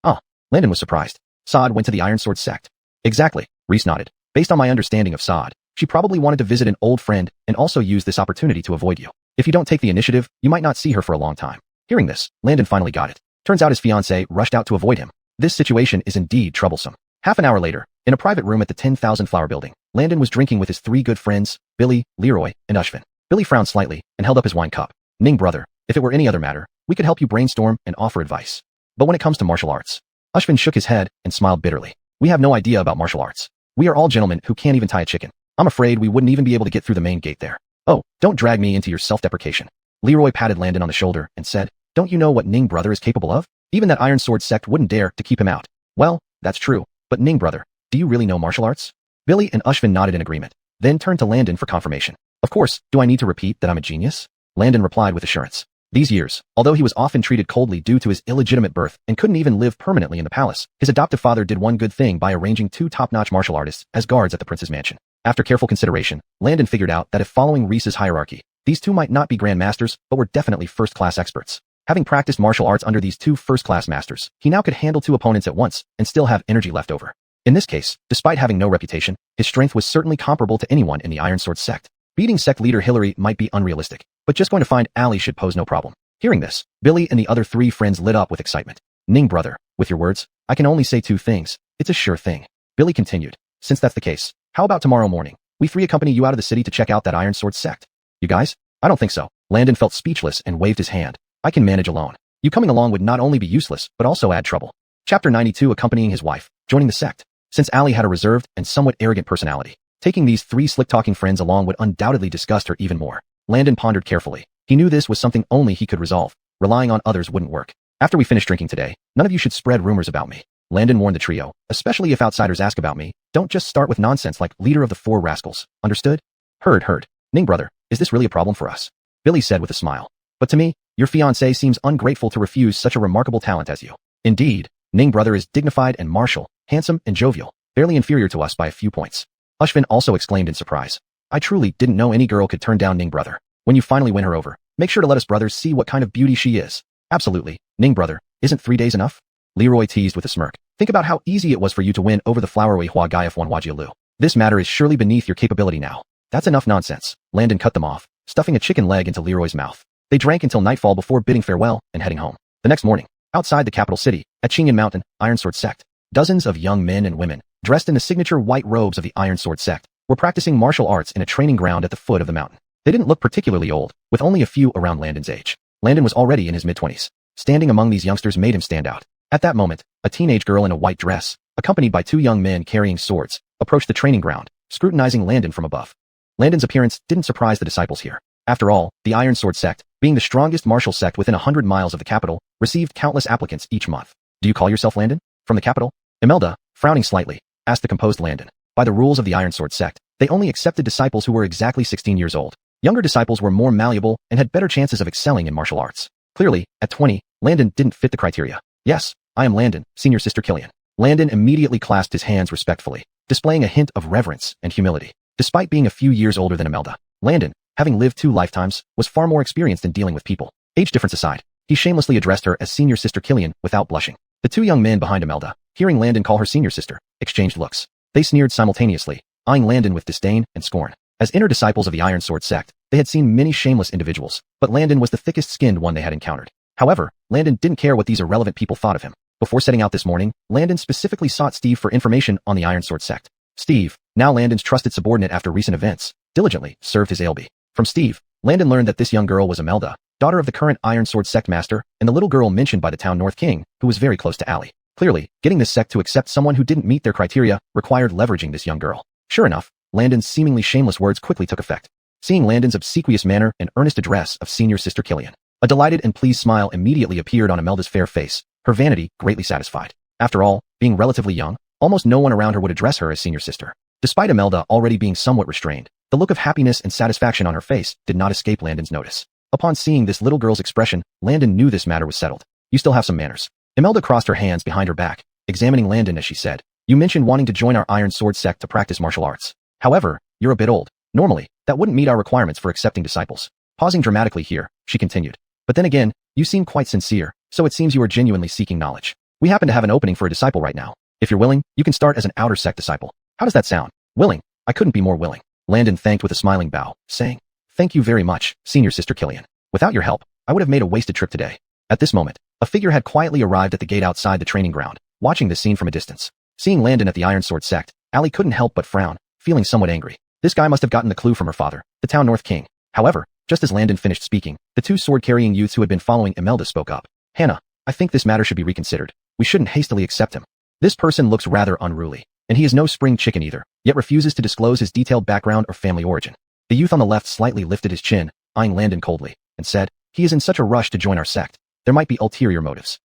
Ah, Landon was surprised. Saad went to the Iron Sword sect. Exactly, Reese nodded. Based on my understanding of Saad, she probably wanted to visit an old friend and also use this opportunity to avoid you. If you don't take the initiative, you might not see her for a long time. Hearing this, Landon finally got it. Turns out his fiancée rushed out to avoid him. This situation is indeed troublesome. Half an hour later, in a private room at the 10,000 Flower Building, Landon was drinking with his 3 good friends, Billy, Leroy, and Ushvin. Billy frowned slightly and held up his wine cup. Ning brother, if it were any other matter, we could help you brainstorm and offer advice. But when it comes to martial arts, Ushvin shook his head and smiled bitterly. We have no idea about martial arts. We are all gentlemen who can't even tie a chicken. I'm afraid we wouldn't even be able to get through the main gate there. Oh, don't drag me into your self-deprecation. Leroy patted Landon on the shoulder and said, don't you know what Ning brother is capable of? Even that Iron Sword sect wouldn't dare to keep him out. Well, that's true, but Ning brother, do you really know martial arts? Billy and Ushvin nodded in agreement, then turned to Landon for confirmation. Of course, do I need to repeat that I'm a genius? Landon replied with assurance. These years, although he was often treated coldly due to his illegitimate birth and couldn't even live permanently in the palace, his adoptive father did one good thing by arranging 2 top-notch martial artists as guards at the prince's mansion. After careful consideration, Landon figured out that if following Reese's hierarchy, these 2 might not be grand masters, but were definitely first-class experts. Having practiced martial arts under these 2 first-class masters, he now could handle 2 opponents at once and still have energy left over. In this case, despite having no reputation, his strength was certainly comparable to anyone in the Iron Sword sect. Beating sect leader Hillary might be unrealistic, but just going to find Allie should pose no problem. Hearing this, Billy and the other 3 friends lit up with excitement. Ning brother, with your words, I can only say 2 things. It's a sure thing. Billy continued. Since that's the case, how about tomorrow morning? We 3 accompany you out of the city to check out that Iron Sword sect. You guys? I don't think so. Landon felt speechless and waved his hand. I can manage alone. You coming along would not only be useless, but also add trouble. Chapter 92 Accompanying his wife, joining the sect. Since Allie had a reserved and somewhat arrogant personality, taking these 3 slick-talking friends along would undoubtedly disgust her even more. Landon pondered carefully. He knew this was something only he could resolve. Relying on others wouldn't work. After we finish drinking today, none of you should spread rumors about me. Landon warned the trio, especially if outsiders ask about me. Don't just start with nonsense like leader of the 4 rascals. Understood? Heard. Ning brother, is this really a problem for us? Billy said with a smile. But to me, your fiancé seems ungrateful to refuse such a remarkable talent as you. Indeed, Ning brother is dignified and martial, handsome and jovial, barely inferior to us by a few points. Ushvin also exclaimed in surprise. I truly didn't know any girl could turn down Ning brother. When you finally win her over, make sure to let us brothers see what kind of beauty she is. Absolutely, Ning brother, isn't 3 days enough? Leroy teased with a smirk. Think about how easy it was for you to win over the flowery Hua Gaiaf Wan Wajialu. This matter is surely beneath your capability now. That's enough nonsense. Landon cut them off, stuffing a chicken leg into Leroy's mouth. They drank until nightfall before bidding farewell and heading home. The next morning, outside the capital city, at Qingyan Mountain, Iron Sword sect, dozens of young men and women, dressed in the signature white robes of the Iron Sword sect, were practicing martial arts in a training ground at the foot of the mountain. They didn't look particularly old, with only a few around Landon's age. Landon was already in his mid-20s. Standing among these youngsters made him stand out. At that moment, a teenage girl in a white dress, accompanied by 2 young men carrying swords, approached the training ground, scrutinizing Landon from above. Landon's appearance didn't surprise the disciples here. After all, the Iron Sword sect, being the strongest martial sect within 100 miles of the capital, received countless applicants each month. Do you call yourself Landon? From the capital? Imelda, frowning slightly, asked the composed Landon. By the rules of the Iron Sword sect, they only accepted disciples who were exactly 16 years old. Younger disciples were more malleable and had better chances of excelling in martial arts. Clearly, at 20, Landon didn't fit the criteria. Yes, I am Landon, senior sister Killian. Landon immediately clasped his hands respectfully, displaying a hint of reverence and humility. Despite being a few years older than Imelda, Landon, having lived 2 lifetimes, was far more experienced in dealing with people. Age difference aside, he shamelessly addressed her as senior sister Killian without blushing. The 2 young men behind Imelda, hearing Landon call her senior sister, exchanged looks. They sneered simultaneously, eyeing Landon with disdain and scorn. As inner disciples of the Iron Sword sect, they had seen many shameless individuals, but Landon was the thickest-skinned one they had encountered. However, Landon didn't care what these irrelevant people thought of him. Before setting out this morning, Landon specifically sought Steve for information on the Iron Sword sect. Steve, now Landon's trusted subordinate after recent events, diligently served his ALB. From Steve, Landon learned that this young girl was Imelda, daughter of the current Iron Sword sect master, and the little girl mentioned by the town North King, who was very close to Allie. Clearly, getting this sect to accept someone who didn't meet their criteria required leveraging this young girl. Sure enough, Landon's seemingly shameless words quickly took effect. Seeing Landon's obsequious manner and earnest address of senior sister Killian, a delighted and pleased smile immediately appeared on Imelda's fair face, her vanity greatly satisfied. After all, being relatively young, almost no one around her would address her as senior sister. Despite Imelda already being somewhat restrained, the look of happiness and satisfaction on her face did not escape Landon's notice. Upon seeing this little girl's expression, Landon knew this matter was settled. You still have some manners. Imelda crossed her hands behind her back, examining Landon as she said, You mentioned wanting to join our Iron Sword sect to practice martial arts. However, you're a bit old. Normally, that wouldn't meet our requirements for accepting disciples. Pausing dramatically here, she continued. But then again, you seem quite sincere, so it seems you are genuinely seeking knowledge. We happen to have an opening for a disciple right now. If you're willing, you can start as an outer sect disciple. How does that sound? Willing? I couldn't be more willing. Landon thanked with a smiling bow, saying, Thank you very much, senior sister Killian. Without your help, I would have made a wasted trip today. At this moment, a figure had quietly arrived at the gate outside the training ground, watching this scene from a distance. Seeing Landon at the Iron Sword sect, Allie couldn't help but frown, feeling somewhat angry. This guy must have gotten the clue from her father, the town North King. However, just as Landon finished speaking, the 2 sword-carrying youths who had been following Imelda spoke up. Hannah, I think this matter should be reconsidered. We shouldn't hastily accept him. This person looks rather unruly, and he is no spring chicken either, yet refuses to disclose his detailed background or family origin. The youth on the left slightly lifted his chin, eyeing Landon coldly, and said, He is in such a rush to join our sect. There might be ulterior motives.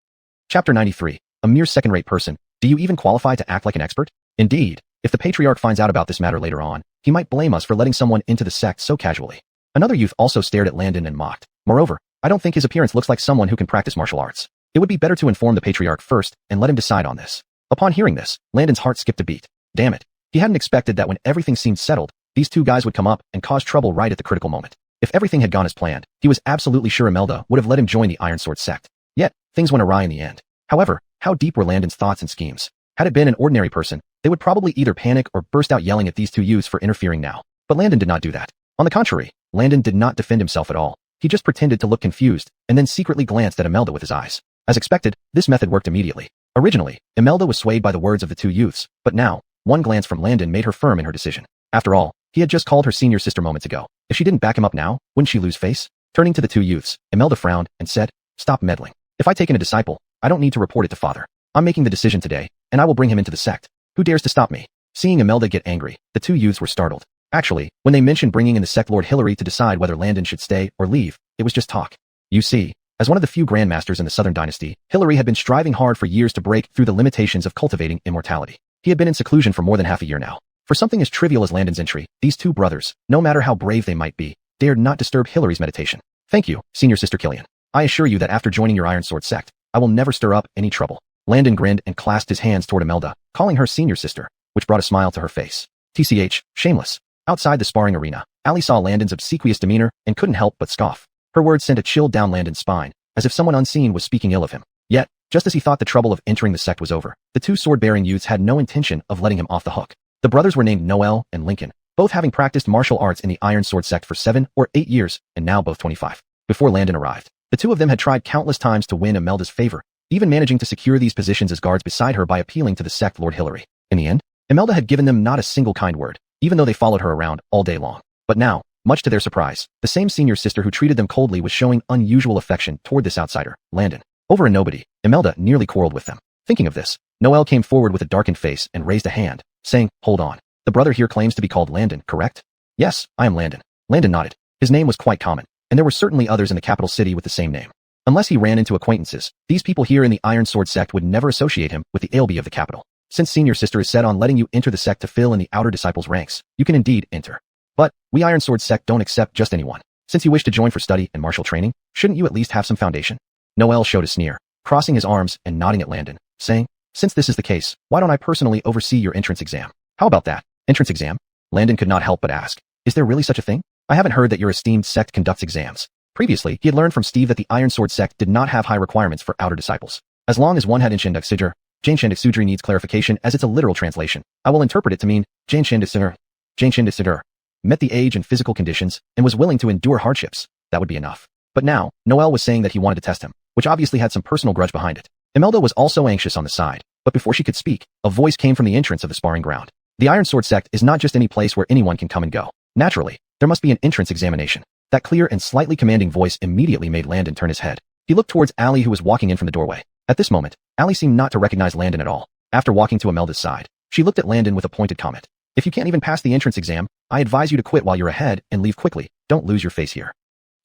Chapter 93. A mere second-rate person. Do you even qualify to act like an expert? Indeed, if the patriarch finds out about this matter later on, he might blame us for letting someone into the sect so casually. Another youth also stared at Landon and mocked. Moreover, I don't think his appearance looks like someone who can practice martial arts. It would be better to inform the patriarch first and let him decide on this. Upon hearing this, Landon's heart skipped a beat. Damn it. He hadn't expected that when everything seemed settled, these 2 guys would come up and cause trouble right at the critical moment. If everything had gone as planned, he was absolutely sure Imelda would have let him join the Iron Sword sect. Yet, things went awry in the end. However, how deep were Landon's thoughts and schemes? Had it been an ordinary person, they would probably either panic or burst out yelling at these 2 youths for interfering now. But Landon did not do that. On the contrary, Landon did not defend himself at all. He just pretended to look confused, and then secretly glanced at Imelda with his eyes. As expected, this method worked immediately. Originally, Imelda was swayed by the words of the 2 youths, but now, one glance from Landon made her firm in her decision. After all, he had just called her senior sister moments ago. If she didn't back him up now, wouldn't she lose face? Turning to the 2 youths, Imelda frowned and said, Stop meddling. If I take in a disciple, I don't need to report it to father. I'm making the decision today, and I will bring him into the sect. Who dares to stop me? Seeing Imelda get angry, the 2 youths were startled. Actually, when they mentioned bringing in the sect Lord Hillary to decide whether Landon should stay or leave, it was just talk. You see, as one of the few grandmasters in the Southern Dynasty, Hillary had been striving hard for years to break through the limitations of cultivating immortality. He had been in seclusion for more than half a year now. For something as trivial as Landon's entry, these 2 brothers, no matter how brave they might be, dared not disturb Hillary's meditation. Thank you, senior sister Killian. I assure you that after joining your Iron Sword sect, I will never stir up any trouble. Landon grinned and clasped his hands toward Imelda, calling her senior sister, which brought a smile to her face. TCH, shameless. Outside the sparring arena, Allie saw Landon's obsequious demeanor and couldn't help but scoff. Her words sent a chill down Landon's spine, as if someone unseen was speaking ill of him. Yet, just as he thought the trouble of entering the sect was over, the 2 sword-bearing youths had no intention of letting him off the hook. The brothers were named Noel and Lincoln, both having practiced martial arts in the Iron Sword sect for 7 or 8 years, and now both 25. Before Landon arrived, the 2 of them had tried countless times to win Imelda's favor, even managing to secure these positions as guards beside her by appealing to the sect Lord Hillary. In the end, Imelda had given them not a single kind word, even though they followed her around all day long. But now, much to their surprise, the same senior sister who treated them coldly was showing unusual affection toward this outsider, Landon. Over a nobody, Imelda nearly quarreled with them. Thinking of this, Noel came forward with a darkened face and raised a hand, saying, Hold on. The brother here claims to be called Landon, correct? Yes, I am Landon. Landon nodded. His name was quite common, and there were certainly others in the capital city with the same name. Unless he ran into acquaintances, these people here in the Iron Sword sect would never associate him with the ALB of the capital. Since senior sister is set on letting you enter the sect to fill in the outer disciples' ranks, you can indeed enter. But we Iron Sword sect don't accept just anyone. Since you wish to join for study and martial training, shouldn't you at least have some foundation? Noel showed a sneer, crossing his arms and nodding at Landon, saying, since this is the case, why don't I personally oversee your entrance exam? How about that? Entrance exam? Landon could not help but ask, is there really such a thing? I haven't heard that your esteemed sect conducts exams. Previously, he had learned from Steve that the Iron Sword sect did not have high requirements for outer disciples. As long as one had Inshindak Sidr, Janshindak Sudri needs clarification as it's a literal translation. I will interpret it to mean, Janshindak Sidr met the age and physical conditions and was willing to endure hardships. That would be enough. But now, Noel was saying that he wanted to test him, which obviously had some personal grudge behind it. Imelda was also anxious on the side, but before she could speak, a voice came from the entrance of the sparring ground. The Iron Sword sect is not just any place where anyone can come and go. Naturally, there must be an entrance examination. That clear and slightly commanding voice immediately made Landon turn his head. He looked towards Allie, who was walking in from the doorway. At this moment, Allie seemed not to recognize Landon at all. After walking to Imelda's side, she looked at Landon with a pointed comment. If you can't even pass the entrance exam, I advise you to quit while you're ahead and leave quickly. Don't lose your face here.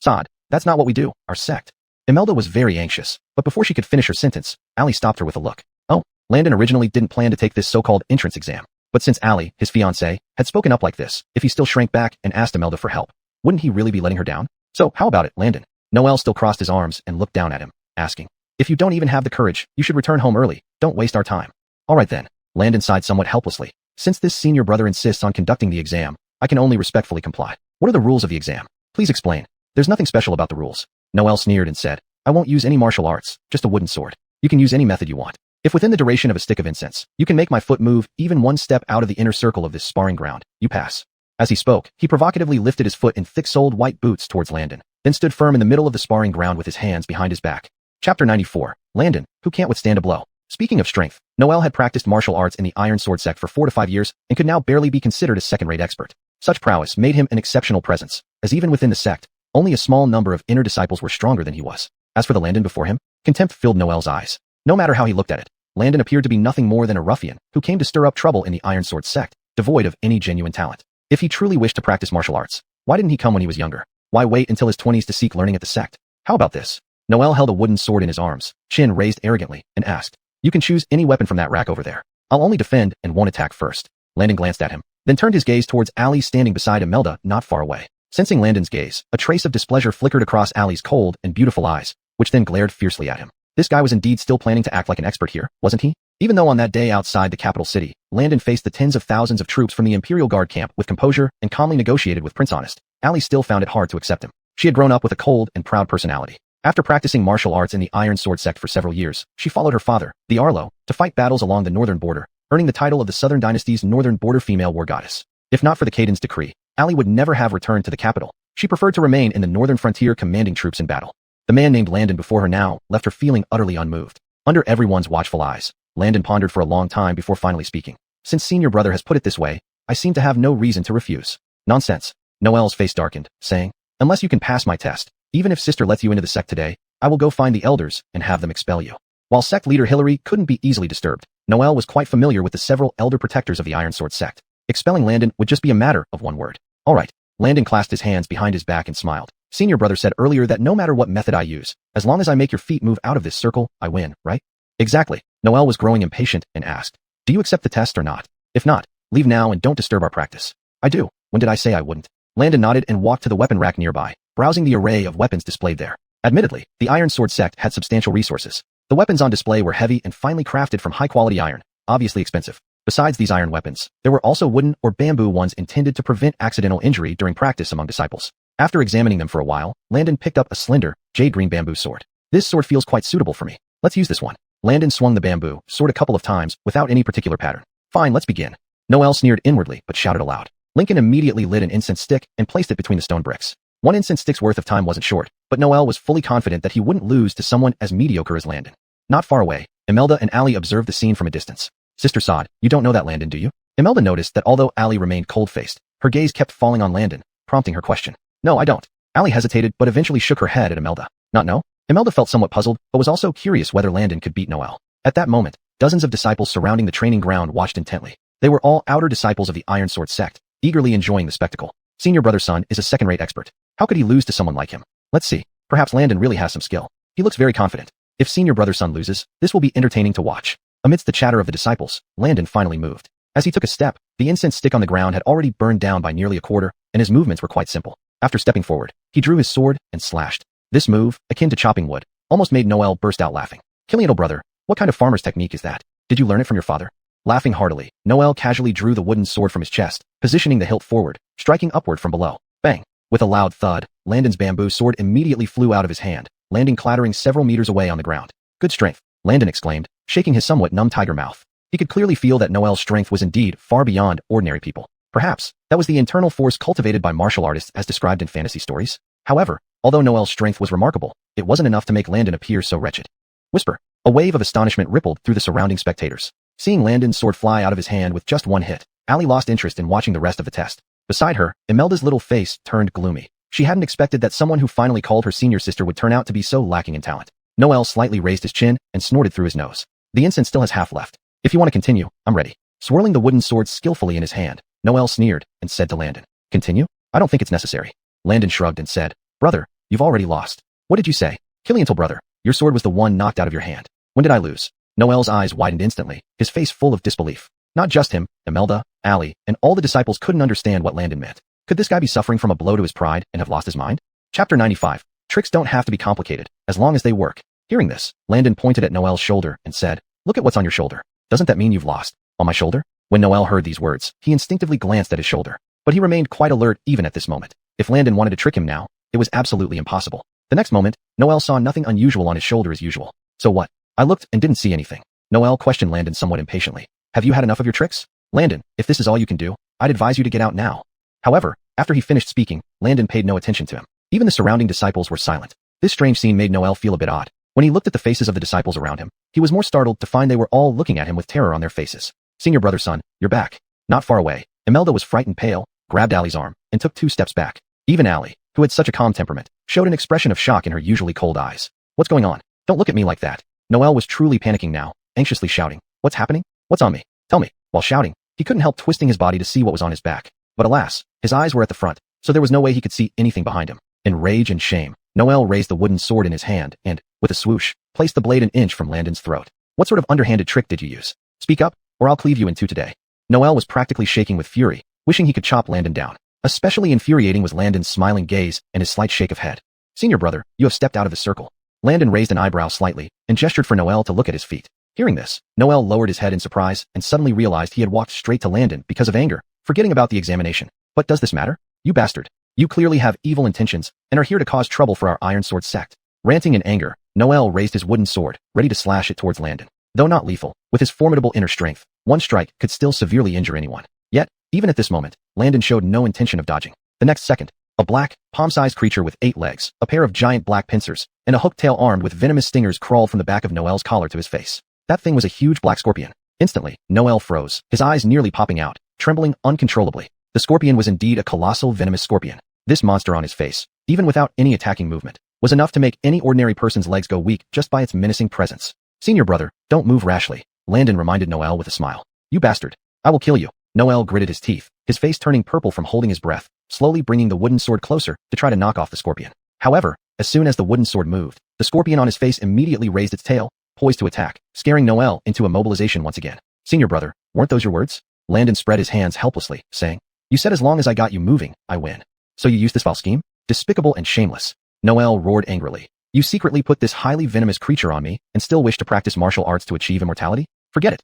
Sod, that's not what we do, our sect. Imelda was very anxious, but before she could finish her sentence, Allie stopped her with a look. Oh, Landon originally didn't plan to take this so-called entrance exam. But since Allie, his fiancée, had spoken up like this, if he still shrank back and asked Imelda for help, wouldn't he really be letting her down? So, how about it, Landon? Noel still crossed his arms and looked down at him, asking, if you don't even have the courage, you should return home early. Don't waste our time. All right then. Landon sighed somewhat helplessly. Since this senior brother insists on conducting the exam, I can only respectfully comply. What are the rules of the exam? Please explain. There's nothing special about the rules. Noel sneered and said, I won't use any martial arts, just a wooden sword. You can use any method you want. If within the duration of a stick of incense, you can make my foot move even one step out of the inner circle of this sparring ground, you pass. As he spoke, he provocatively lifted his foot in thick-soled white boots towards Landon, then stood firm in the middle of the sparring ground with his hands behind his back. Chapter 94. Landon, who can't withstand a blow. Speaking of strength, Noel had practiced martial arts in the Iron Sword sect for 4 to 5 years and could now barely be considered a second-rate expert. Such prowess made him an exceptional presence, as even within the sect, only a small number of inner disciples were stronger than he was. As for the Landon before him, contempt filled Noel's eyes. No matter how he looked at it, Landon appeared to be nothing more than a ruffian who came to stir up trouble in the Iron Sword sect, devoid of any genuine talent. If he truly wished to practice martial arts, why didn't he come when he was younger? Why wait until his 20s to seek learning at the sect? How about this? Noel held a wooden sword in his arms, chin raised arrogantly, and asked, you can choose any weapon from that rack over there. I'll only defend and won't attack first. Landon glanced at him, then turned his gaze towards Allie standing beside Imelda not far away. Sensing Landon's gaze, a trace of displeasure flickered across Allie's cold and beautiful eyes, which then glared fiercely at him. This guy was indeed still planning to act like an expert here, wasn't he? Even though on that day outside the capital city, Landon faced the tens of thousands of troops from the Imperial Guard camp with composure and calmly negotiated with Prince Honest, Allie still found it hard to accept him. She had grown up with a cold and proud personality. After practicing martial arts in the Iron Sword sect for several years, she followed her father, the Arlo, to fight battles along the northern border, earning the title of the Southern Dynasty's Northern Border Female War Goddess. If not for the Caiden's decree, Allie would never have returned to the capital. She preferred to remain in the northern frontier commanding troops in battle. The man named Landon before her now left her feeling utterly unmoved. Under everyone's watchful eyes, Landon pondered for a long time before finally speaking. Since senior brother has put it this way, I seem to have no reason to refuse. Nonsense. Noel's face darkened, saying, unless you can pass my test, even if sister lets you into the sect today, I will go find the elders and have them expel you. While sect leader Hillary couldn't be easily disturbed, Noel was quite familiar with the several elder protectors of the Iron Sword sect. Expelling Landon would just be a matter of one word. All right. Landon clasped his hands behind his back and smiled. Senior brother said earlier that no matter what method I use, as long as I make your feet move out of this circle, I win, right? Exactly. Noel was growing impatient and asked, do you accept the test or not? If not, leave now and don't disturb our practice. I do. When did I say I wouldn't? Landon nodded and walked to the weapon rack nearby, browsing the array of weapons displayed there. Admittedly, the Iron Sword sect had substantial resources. The weapons on display were heavy and finely crafted from high-quality iron, obviously expensive. Besides these iron weapons, there were also wooden or bamboo ones intended to prevent accidental injury during practice among disciples. After examining them for a while, Landon picked up a slender, jade-green bamboo sword. This sword feels quite suitable for me. Let's use this one. Landon swung the bamboo sword a couple of times without any particular pattern. Fine, let's begin. Noel sneered inwardly but shouted aloud. Lincoln immediately lit an incense stick and placed it between the stone bricks. One incense stick's worth of time wasn't short, but Noel was fully confident that he wouldn't lose to someone as mediocre as Landon. Not far away, Imelda and Allie observed the scene from a distance. Sister Sod, you don't know that Landon, do you? Imelda noticed that although Allie remained cold-faced, her gaze kept falling on Landon, prompting her question. No, I don't. Allie hesitated but eventually shook her head at Imelda. Not no? Imelda felt somewhat puzzled, but was also curious whether Landon could beat Noel. At that moment, dozens of disciples surrounding the training ground watched intently. They were all outer disciples of the Iron Sword sect, eagerly enjoying the spectacle. Senior brother's son is a second-rate expert. How could he lose to someone like him? Let's see. Perhaps Landon really has some skill. He looks very confident. If senior brother's son loses, this will be entertaining to watch. Amidst the chatter of the disciples, Landon finally moved. As he took a step, the incense stick on the ground had already burned down by nearly a quarter, and his movements were quite simple. After stepping forward, he drew his sword and slashed. This move, akin to chopping wood, almost made Noel burst out laughing. Killiantal brother, what kind of farmer's technique is that? Did you learn it from your father? Laughing heartily, Noel casually drew the wooden sword from his chest, positioning the hilt forward, striking upward from below. Bang! With a loud thud, Landon's bamboo sword immediately flew out of his hand, landing clattering several meters away on the ground. Good strength, Landon exclaimed, shaking his somewhat numb tiger mouth. He could clearly feel that Noel's strength was indeed far beyond ordinary people. Perhaps, that was the internal force cultivated by martial artists as described in fantasy stories. However, although Noel's strength was remarkable, it wasn't enough to make Landon appear so wretched. Whisper. A wave of astonishment rippled through the surrounding spectators. Seeing Landon's sword fly out of his hand with just one hit, Allie lost interest in watching the rest of the test. Beside her, Imelda's little face turned gloomy. She hadn't expected that someone who finally called her senior sister would turn out to be so lacking in talent. Noel slightly raised his chin and snorted through his nose. The incense still has half left. If you want to continue, I'm ready. Swirling the wooden sword skillfully in his hand, Noel sneered and said to Landon, Continue? I don't think it's necessary. Landon shrugged and said, Brother, you've already lost. What did you say? Killiantal brother, your sword was the one knocked out of your hand. When did I lose? Noel's eyes widened instantly, his face full of disbelief. Not just him, Imelda, Allie, and all the disciples couldn't understand what Landon meant. Could this guy be suffering from a blow to his pride and have lost his mind? Chapter 95. Tricks don't have to be complicated, as long as they work. Hearing this, Landon pointed at Noel's shoulder and said, Look at what's on your shoulder. Doesn't that mean you've lost? On my shoulder? When Noel heard these words, he instinctively glanced at his shoulder. But he remained quite alert even at this moment. If Landon wanted to trick him now, it was absolutely impossible. The next moment, Noel saw nothing unusual on his shoulder as usual. So what? I looked and didn't see anything. Noel questioned Landon somewhat impatiently. Have you had enough of your tricks? Landon, if this is all you can do, I'd advise you to get out now. However, after he finished speaking, Landon paid no attention to him. Even the surrounding disciples were silent. This strange scene made Noel feel a bit odd. When he looked at the faces of the disciples around him, he was more startled to find they were all looking at him with terror on their faces. Senior brother son, you're back. Not far away. Imelda was frightened pale, grabbed Allie's arm, and took 2 steps back. Even Allie, who had such a calm temperament, showed an expression of shock in her usually cold eyes. What's going on? Don't look at me like that. Noel was truly panicking now, anxiously shouting. What's happening? What's on me? Tell me. While shouting, he couldn't help twisting his body to see what was on his back. But alas, his eyes were at the front, so there was no way he could see anything behind him. In rage and shame, Noel raised the wooden sword in his hand and, with a swoosh, placed the blade an inch from Landon's throat. What sort of underhanded trick did you use? Speak up, or I'll cleave you in two today. Noel was practically shaking with fury, wishing he could chop Landon down. Especially infuriating was Landon's smiling gaze and his slight shake of head. Senior brother, you have stepped out of the circle. Landon raised an eyebrow slightly and gestured for Noel to look at his feet. Hearing this, Noel lowered his head in surprise and suddenly realized he had walked straight to Landon because of anger, forgetting about the examination. But does this matter? You bastard. You clearly have evil intentions and are here to cause trouble for our Iron Sword sect. Ranting in anger, Noel raised his wooden sword, ready to slash it towards Landon. Though not lethal, with his formidable inner strength, one strike could still severely injure anyone. Yet, even at this moment, Landon showed no intention of dodging. The next second, a black, palm-sized creature with 8 legs, a pair of giant black pincers, and a hooked tail armed with venomous stingers crawled from the back of Noel's collar to his face. That thing was a huge black scorpion. Instantly, Noel froze, his eyes nearly popping out, trembling uncontrollably. The scorpion was indeed a colossal venomous scorpion. This monster on his face, even without any attacking movement, was enough to make any ordinary person's legs go weak just by its menacing presence. Senior brother, don't move rashly, Landon reminded Noel with a smile. You bastard. I will kill you. Noel gritted his teeth, his face turning purple from holding his breath, slowly bringing the wooden sword closer to try to knock off the scorpion. However, as soon as the wooden sword moved, the scorpion on his face immediately raised its tail, poised to attack, scaring Noel into immobilization once again. Senior brother, weren't those your words? Landon spread his hands helplessly, saying, You said as long as I got you moving, I win. So you used this foul scheme? Despicable and shameless. Noel roared angrily. You secretly put this highly venomous creature on me and still wish to practice martial arts to achieve immortality? Forget it.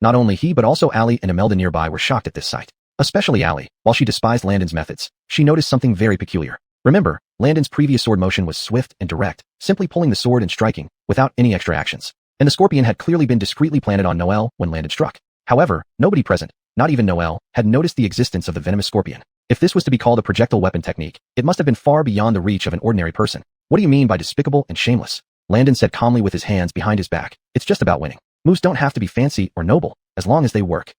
Not only he but also Allie and Imelda nearby were shocked at this sight. Especially Allie, while she despised Landon's methods, she noticed something very peculiar. Remember, Landon's previous sword motion was swift and direct, simply pulling the sword and striking, without any extra actions. And the scorpion had clearly been discreetly planted on Noel when Landon struck. However, nobody present, not even Noel, had noticed the existence of the venomous scorpion. If this was to be called a projectile weapon technique, it must have been far beyond the reach of an ordinary person. What do you mean by despicable and shameless? Landon said calmly with his hands behind his back. It's just about winning. Moves don't have to be fancy or noble, as long as they work.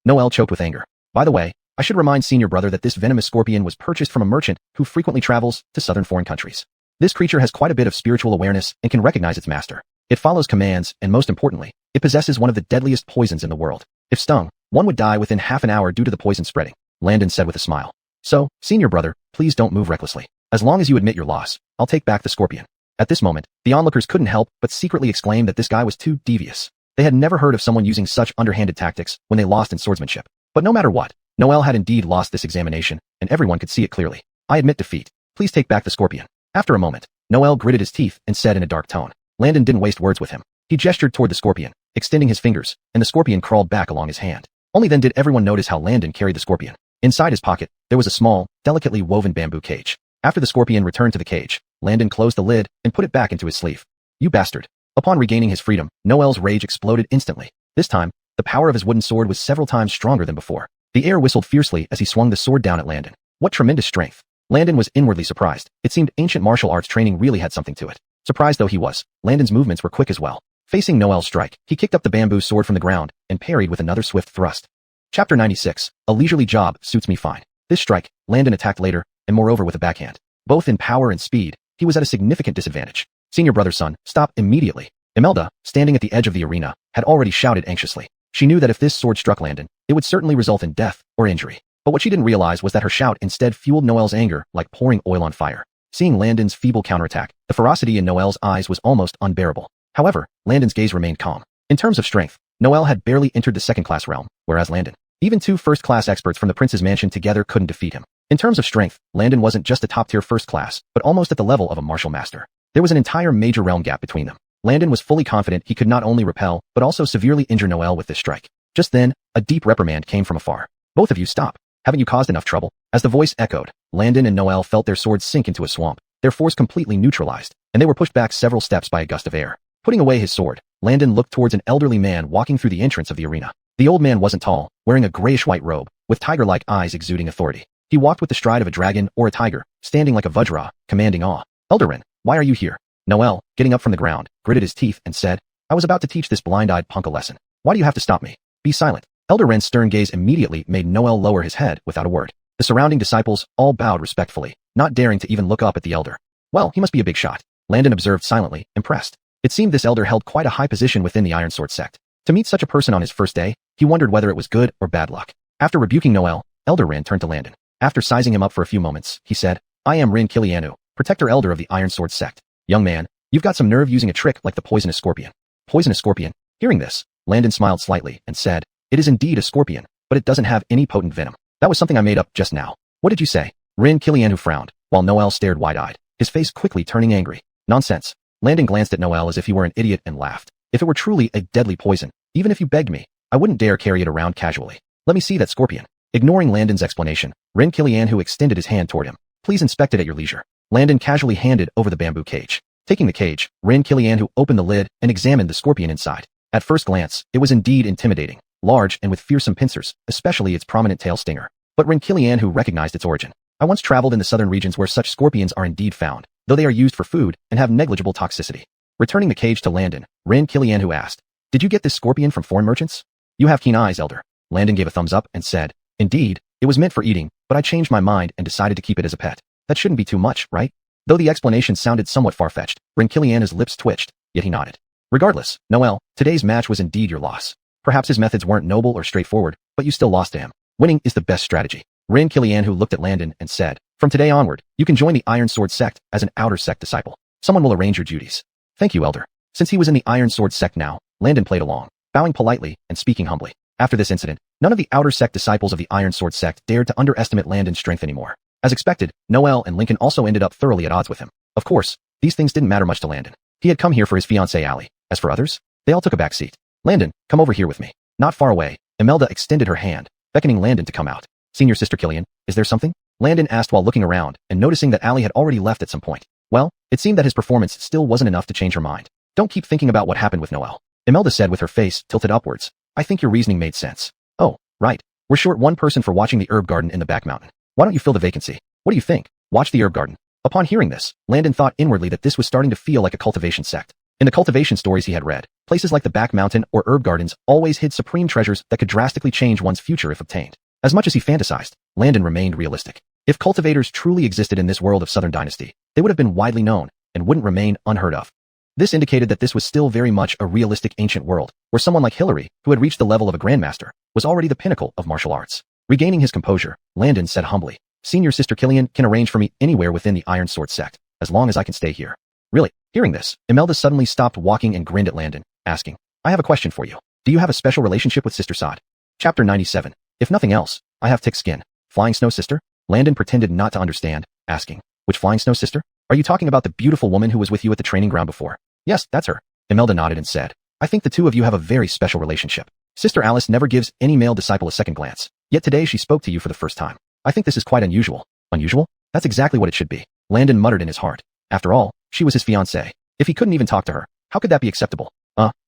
Noel choked with anger. By the way, I should remind senior brother that this venomous scorpion was purchased from a merchant who frequently travels to southern foreign countries. This creature has quite a bit of spiritual awareness and can recognize its master. It follows commands, and most importantly, it possesses one of the deadliest poisons in the world. If stung, one would die within half an hour due to the poison spreading, Landon said with a smile. So, senior brother, please don't move recklessly. As long as you admit your loss, I'll take back the scorpion. At this moment, the onlookers couldn't help but secretly exclaim that this guy was too devious. They had never heard of someone using such underhanded tactics when they lost in swordsmanship. But no matter what, Noelle had indeed lost this examination, and everyone could see it clearly. I admit defeat. Please take back the scorpion. After a moment, Noelle gritted his teeth and said in a dark tone. Landon didn't waste words with him. He gestured toward the scorpion, extending his fingers, and the scorpion crawled back along his hand. Only then did everyone notice how Landon carried the scorpion. Inside his pocket, there was a small, delicately woven bamboo cage. After the scorpion returned to the cage, Landon closed the lid and put it back into his sleeve. You bastard. Upon regaining his freedom, Noelle's rage exploded instantly. This time, the power of his wooden sword was several times stronger than before. The air whistled fiercely as he swung the sword down at Landon. What tremendous strength. Landon was inwardly surprised. It seemed ancient martial arts training really had something to it. Surprised though he was, Landon's movements were quick as well. Facing Noelle's strike, he kicked up the bamboo sword from the ground and parried with another swift thrust. Chapter 96. A leisurely job suits me fine. This strike, Landon attacked later, and moreover with a backhand. Both in power and speed, he was at a significant disadvantage. Senior brother's son, stop immediately. Imelda, standing at the edge of the arena, had already shouted anxiously. She knew that if this sword struck Landon, it would certainly result in death or injury. But what she didn't realize was that her shout instead fueled Noelle's anger like pouring oil on fire. Seeing Landon's feeble counterattack, the ferocity in Noelle's eyes was almost unbearable. However, Landon's gaze remained calm. In terms of strength, Noelle had barely entered the second-class realm, whereas Landon, even two first-class experts from the prince's mansion together couldn't defeat him. In terms of strength, Landon wasn't just a top-tier first class, but almost at the level of a martial master. There was an entire major realm gap between them. Landon was fully confident he could not only repel, but also severely injure Noelle with this strike. Just then, a deep reprimand came from afar. Both of you stop. Haven't you caused enough trouble? As the voice echoed, Landon and Noelle felt their swords sink into a swamp, their force completely neutralized, and they were pushed back several steps by a gust of air. Putting away his sword, Landon looked towards an elderly man walking through the entrance of the arena. The old man wasn't tall, wearing a grayish-white robe, with tiger-like eyes exuding authority. He walked with the stride of a dragon or a tiger, standing like a vajra, commanding awe. Eldarin, why are you here? Noelle, getting up from the ground, gritted his teeth and said, I was about to teach this blind-eyed punk a lesson. Why do you have to stop me? Be silent. Eldarin's stern gaze immediately made Noelle lower his head without a word. The surrounding disciples all bowed respectfully, not daring to even look up at the elder. Well, he must be a big shot. Landon observed silently, impressed. It seemed this elder held quite a high position within the Iron Sword sect. To meet such a person on his first day, he wondered whether it was good or bad luck. After rebuking Noelle, Eldarin turned to Landon. After sizing him up for a few moments, he said, I am Rin Kilianu, protector elder of the Iron Sword sect. Young man, you've got some nerve using a trick like the poisonous scorpion. Poisonous scorpion? Hearing this, Landon smiled slightly and said, it is indeed a scorpion, but it doesn't have any potent venom. That was something I made up just now. What did you say? Rin Kilianu frowned, while Noelle stared wide-eyed, his face quickly turning angry. Nonsense. Landon glanced at Noelle as if he were an idiot and laughed. If it were truly a deadly poison, even if you begged me, I wouldn't dare carry it around casually. Let me see that scorpion. Ignoring Landon's explanation, Rin Kilianu extended his hand toward him. Please inspect it at your leisure. Landon casually handed over the bamboo cage. Taking the cage, Rin Kilianu opened the lid and examined the scorpion inside. At first glance, it was indeed intimidating, large and with fearsome pincers, especially its prominent tail stinger. But Rin Kilianu recognized its origin. I once traveled in the southern regions where such scorpions are indeed found, though they are used for food and have negligible toxicity. Returning the cage to Landon, Rin Kilianu asked, did you get this scorpion from foreign merchants? You have keen eyes, elder. Landon gave a thumbs up and said, indeed, it was meant for eating, but I changed my mind and decided to keep it as a pet. That shouldn't be too much, right? Though the explanation sounded somewhat far-fetched, Rin Kilianu's lips twitched, yet he nodded. Regardless, Noelle, today's match was indeed your loss. Perhaps his methods weren't noble or straightforward, but you still lost to him. Winning is the best strategy. Rin Kilianu looked at Landon and said, from today onward, you can join the Iron Sword sect as an outer sect disciple. Someone will arrange your duties. Thank you, elder. Since he was in the Iron Sword sect now, Landon played along, bowing politely and speaking humbly. After this incident, none of the outer sect disciples of the Iron Sword sect dared to underestimate Landon's strength anymore. As expected, Noelle and Lincoln also ended up thoroughly at odds with him. Of course, these things didn't matter much to Landon. He had come here for his fiancée Allie. As for others, they all took a back seat. Landon, come over here with me. Not far away, Imelda extended her hand, beckoning Landon to come out. Senior Sister Killian, is there something? Landon asked while looking around and noticing that Allie had already left at some point. Well, it seemed that his performance still wasn't enough to change her mind. Don't keep thinking about what happened with Noelle. Imelda said with her face tilted upwards. I think your reasoning made sense. Oh, right. We're short one person for watching the herb garden in the back mountain. Why don't you fill the vacancy? What do you think? Watch the herb garden. Upon hearing this, Landon thought inwardly that this was starting to feel like a cultivation sect. In the cultivation stories he had read, places like the back mountain or herb gardens always hid supreme treasures that could drastically change one's future if obtained. As much as he fantasized, Landon remained realistic. If cultivators truly existed in this world of Southern Dynasty, they would have been widely known and wouldn't remain unheard of. This indicated that this was still very much a realistic ancient world, where someone like Hillary, who had reached the level of a grandmaster, was already the pinnacle of martial arts. Regaining his composure, Landon said humbly, Senior Sister Killian can arrange for me anywhere within the Iron Sword sect, as long as I can stay here. Really? Hearing this, Imelda suddenly stopped walking and grinned at Landon, asking, I have a question for you. Do you have a special relationship with Sister Sod? Chapter 97. If nothing else, I have thick skin. Flying Snow Sister? Landon pretended not to understand, asking, which Flying Snow Sister? Are you talking about the beautiful woman who was with you at the training ground before? Yes, that's her. Imelda nodded and said, I think the two of you have a very special relationship. Sister Alice never gives any male disciple a second glance, yet today she spoke to you for the first time. I think this is quite unusual. Unusual? That's exactly what it should be. Landon muttered in his heart. After all, she was his fiancée. If he couldn't even talk to her, how could that be acceptable?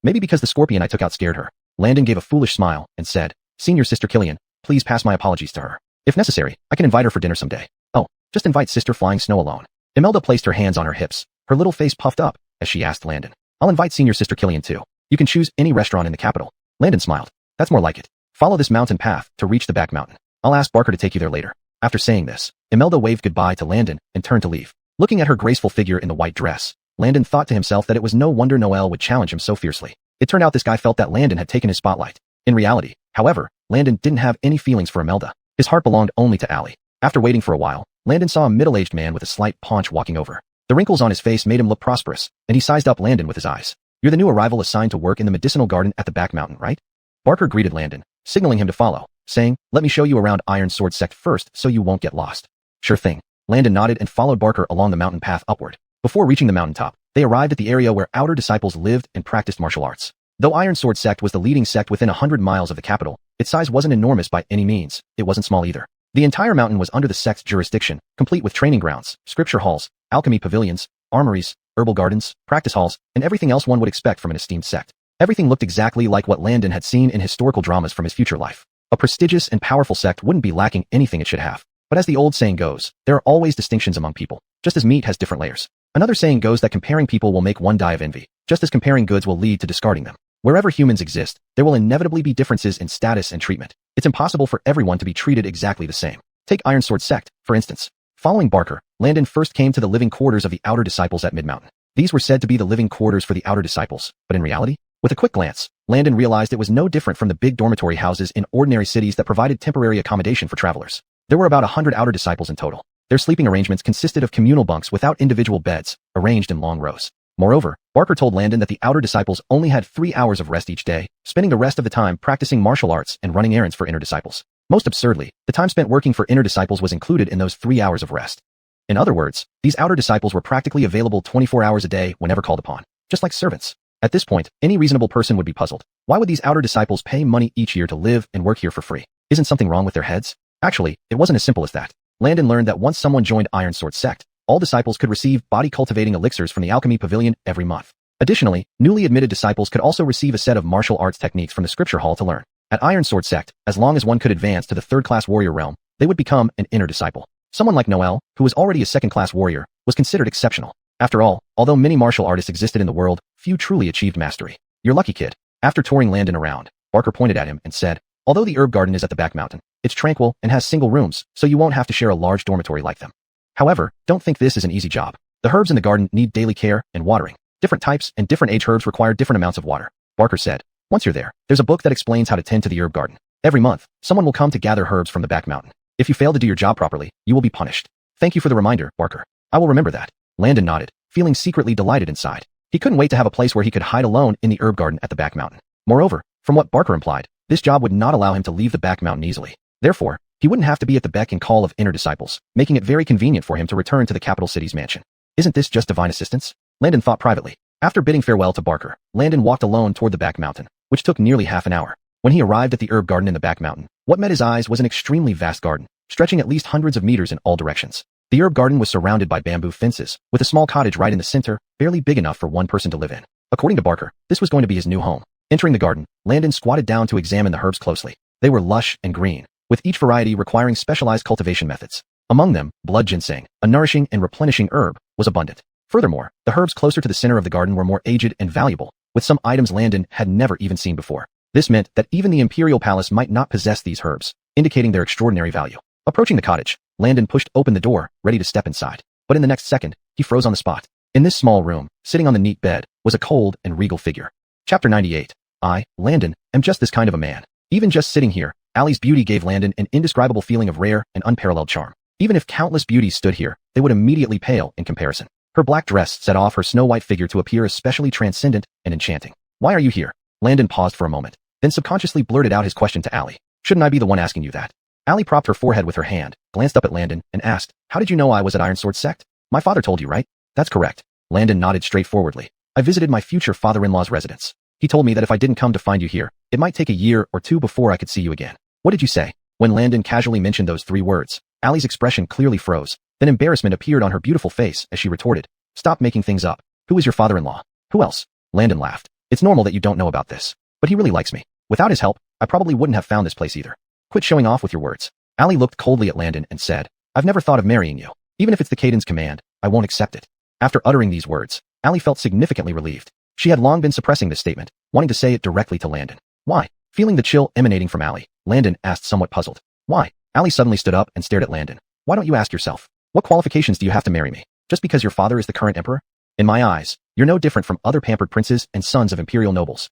Maybe because the scorpion I took out scared her. Landon gave a foolish smile and said, Senior Sister Killian, please pass my apologies to her. If necessary, I can invite her for dinner someday. Oh, just invite Sister Flying Snow alone. Imelda placed her hands on her hips, her little face puffed up, as she asked Landon. I'll invite Senior Sister Killian too. You can choose any restaurant in the capital. Landon smiled. That's more like it. Follow this mountain path to reach the back mountain. I'll ask Barker to take you there later. After saying this, Imelda waved goodbye to Landon and turned to leave. Looking at her graceful figure in the white dress, Landon thought to himself that it was no wonder Noelle would challenge him so fiercely. It turned out this guy felt that Landon had taken his spotlight. In reality, however, Landon didn't have any feelings for Imelda. His heart belonged only to Allie. After waiting for a while, Landon saw a middle-aged man with a slight paunch walking over. The wrinkles on his face made him look prosperous, and he sized up Landon with his eyes. You're the new arrival assigned to work in the medicinal garden at the back mountain, right? Barker greeted Landon, signaling him to follow, saying, let me show you around Iron Sword Sect first so you won't get lost. Sure thing. Landon nodded and followed Barker along the mountain path upward. Before reaching the mountaintop, they arrived at the area where outer disciples lived and practiced martial arts. Though Iron Sword Sect was the leading sect within 100 miles of the capital, its size wasn't enormous by any means. It wasn't small either. The entire mountain was under the sect's jurisdiction, complete with training grounds, scripture halls, alchemy pavilions, armories, herbal gardens, practice halls, and everything else one would expect from an esteemed sect. Everything looked exactly like what Landon had seen in historical dramas from his future life. A prestigious and powerful sect wouldn't be lacking anything it should have. But as the old saying goes, there are always distinctions among people, just as meat has different layers. Another saying goes that comparing people will make one die of envy, just as comparing goods will lead to discarding them. Wherever humans exist, there will inevitably be differences in status and treatment. It's impossible for everyone to be treated exactly the same. Take Iron Sword Sect, for instance. Following Barker, Landon first came to the living quarters of the outer disciples at Mid-Mountain. These were said to be the living quarters for the outer disciples, but in reality, with a quick glance, Landon realized it was no different from the big dormitory houses in ordinary cities that provided temporary accommodation for travelers. There were about 100 outer disciples in total. Their sleeping arrangements consisted of communal bunks without individual beds, arranged in long rows. Moreover, Barker told Landon that the outer disciples only had 3 hours of rest each day, spending the rest of the time practicing martial arts and running errands for inner disciples. Most absurdly, the time spent working for inner disciples was included in those 3 hours of rest. In other words, these outer disciples were practically available 24 hours a day whenever called upon, just like servants. At this point, any reasonable person would be puzzled. Why would these outer disciples pay money each year to live and work here for free? Isn't something wrong with their heads? Actually, it wasn't as simple as that. Landon learned that once someone joined Iron Sword Sect, all disciples could receive body-cultivating elixirs from the alchemy pavilion every month. Additionally, newly admitted disciples could also receive a set of martial arts techniques from the scripture hall to learn. At Iron Sword Sect, as long as one could advance to the third-class warrior realm, they would become an inner disciple. Someone like Noelle, who was already a second-class warrior, was considered exceptional. After all, although many martial artists existed in the world, few truly achieved mastery. You're lucky, kid. After touring Landon around, Barker pointed at him and said, although the herb garden is at the back mountain, it's tranquil and has single rooms, so you won't have to share a large dormitory like them. However, don't think this is an easy job. The herbs in the garden need daily care and watering. Different types and different age herbs require different amounts of water. Barker said, once you're there, there's a book that explains how to tend to the herb garden. Every month, someone will come to gather herbs from the back mountain. If you fail to do your job properly, you will be punished. Thank you for the reminder, Barker. I will remember that. Landon nodded, feeling secretly delighted inside. He couldn't wait to have a place where he could hide alone in the herb garden at the back mountain. Moreover, from what Barker implied, this job would not allow him to leave the back mountain easily. Therefore, he wouldn't have to be at the beck and call of inner disciples, making it very convenient for him to return to the capital city's mansion. Isn't this just divine assistance? Landon thought privately. After bidding farewell to Barker, Landon walked alone toward the back mountain, which took nearly half an hour. When he arrived at the herb garden in the back mountain, what met his eyes was an extremely vast garden, stretching at least hundreds of meters in all directions. The herb garden was surrounded by bamboo fences, with a small cottage right in the center, barely big enough for one person to live in. According to Barker, this was going to be his new home. Entering the garden, Landon squatted down to examine the herbs closely. They were lush and green, with each variety requiring specialized cultivation methods. Among them, blood ginseng, a nourishing and replenishing herb, was abundant. Furthermore, the herbs closer to the center of the garden were more aged and valuable, with some items Landon had never even seen before. This meant that even the imperial palace might not possess these herbs, indicating their extraordinary value. Approaching the cottage, Landon pushed open the door, ready to step inside. But in the next second, he froze on the spot. In this small room, sitting on the neat bed, was a cold and regal figure. Chapter 98. I, Landon, am just this kind of a man. Even just sitting here, Allie's beauty gave Landon an indescribable feeling of rare and unparalleled charm. Even if countless beauties stood here, they would immediately pale in comparison. Her black dress set off her snow-white figure to appear especially transcendent and enchanting. Why are you here? Landon paused for a moment, then subconsciously blurted out his question to Allie. Shouldn't I be the one asking you that? Allie propped her forehead with her hand, glanced up at Landon, and asked, how did you know I was at Ironsword Sect? My father told you, right? That's correct. Landon nodded straightforwardly. I visited my future father-in-law's residence. He told me that if I didn't come to find you here, it might take a year or two before I could see you again. What did you say? When Landon casually mentioned those 3 words, Allie's expression clearly froze. Then embarrassment appeared on her beautiful face as she retorted, stop making things up. Who is your father-in-law? Who else? Landon laughed. It's normal that you don't know about this. But he really likes me. Without his help, I probably wouldn't have found this place either. Quit showing off with your words. Allie looked coldly at Landon and said, I've never thought of marrying you. Even if it's the Caden's command, I won't accept it. After uttering these words, Allie felt significantly relieved. She had long been suppressing this statement, wanting to say it directly to Landon. Why? Feeling the chill emanating from Allie, Landon asked somewhat puzzled. Why? Allie suddenly stood up and stared at Landon. Why don't you ask yourself? What qualifications do you have to marry me? Just because your father is the current emperor? In my eyes, you're no different from other pampered princes and sons of imperial nobles.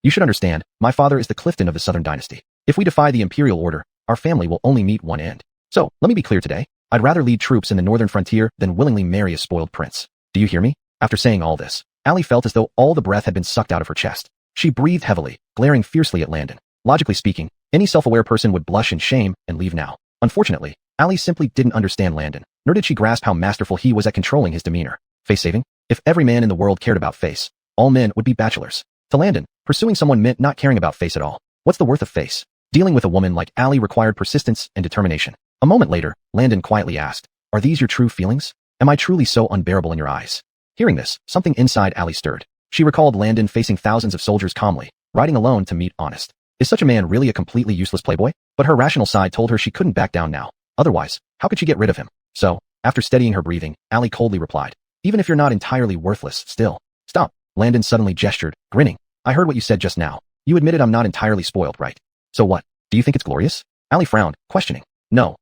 You should understand, my father is the Clifton of the Southern Dynasty. If we defy the imperial order, our family will only meet one end. So, let me be clear today. I'd rather lead troops in the northern frontier than willingly marry a spoiled prince. Do you hear me? After saying all this, Allie felt as though all the breath had been sucked out of her chest. She breathed heavily, glaring fiercely at Landon. Logically speaking, any self-aware person would blush in shame and leave now. Unfortunately, Allie simply didn't understand Landon, nor did she grasp how masterful he was at controlling his demeanor. Face saving? If every man in the world cared about face, all men would be bachelors. To Landon, pursuing someone meant not caring about face at all. What's the worth of face? Dealing with a woman like Allie required persistence and determination. A moment later, Landon quietly asked, are these your true feelings? Am I truly so unbearable in your eyes? Hearing this, something inside Allie stirred. She recalled Landon facing thousands of soldiers calmly, riding alone to meet Honest. Is such a man really a completely useless playboy? But her rational side told her she couldn't back down now. Otherwise, how could she get rid of him? So, after steadying her breathing, Allie coldly replied, even if you're not entirely worthless, still. Stop. Landon suddenly gestured, grinning. I heard what you said just now. You admitted I'm not entirely spoiled, right? So what? Do you think it's glorious? Allie frowned, questioning. No,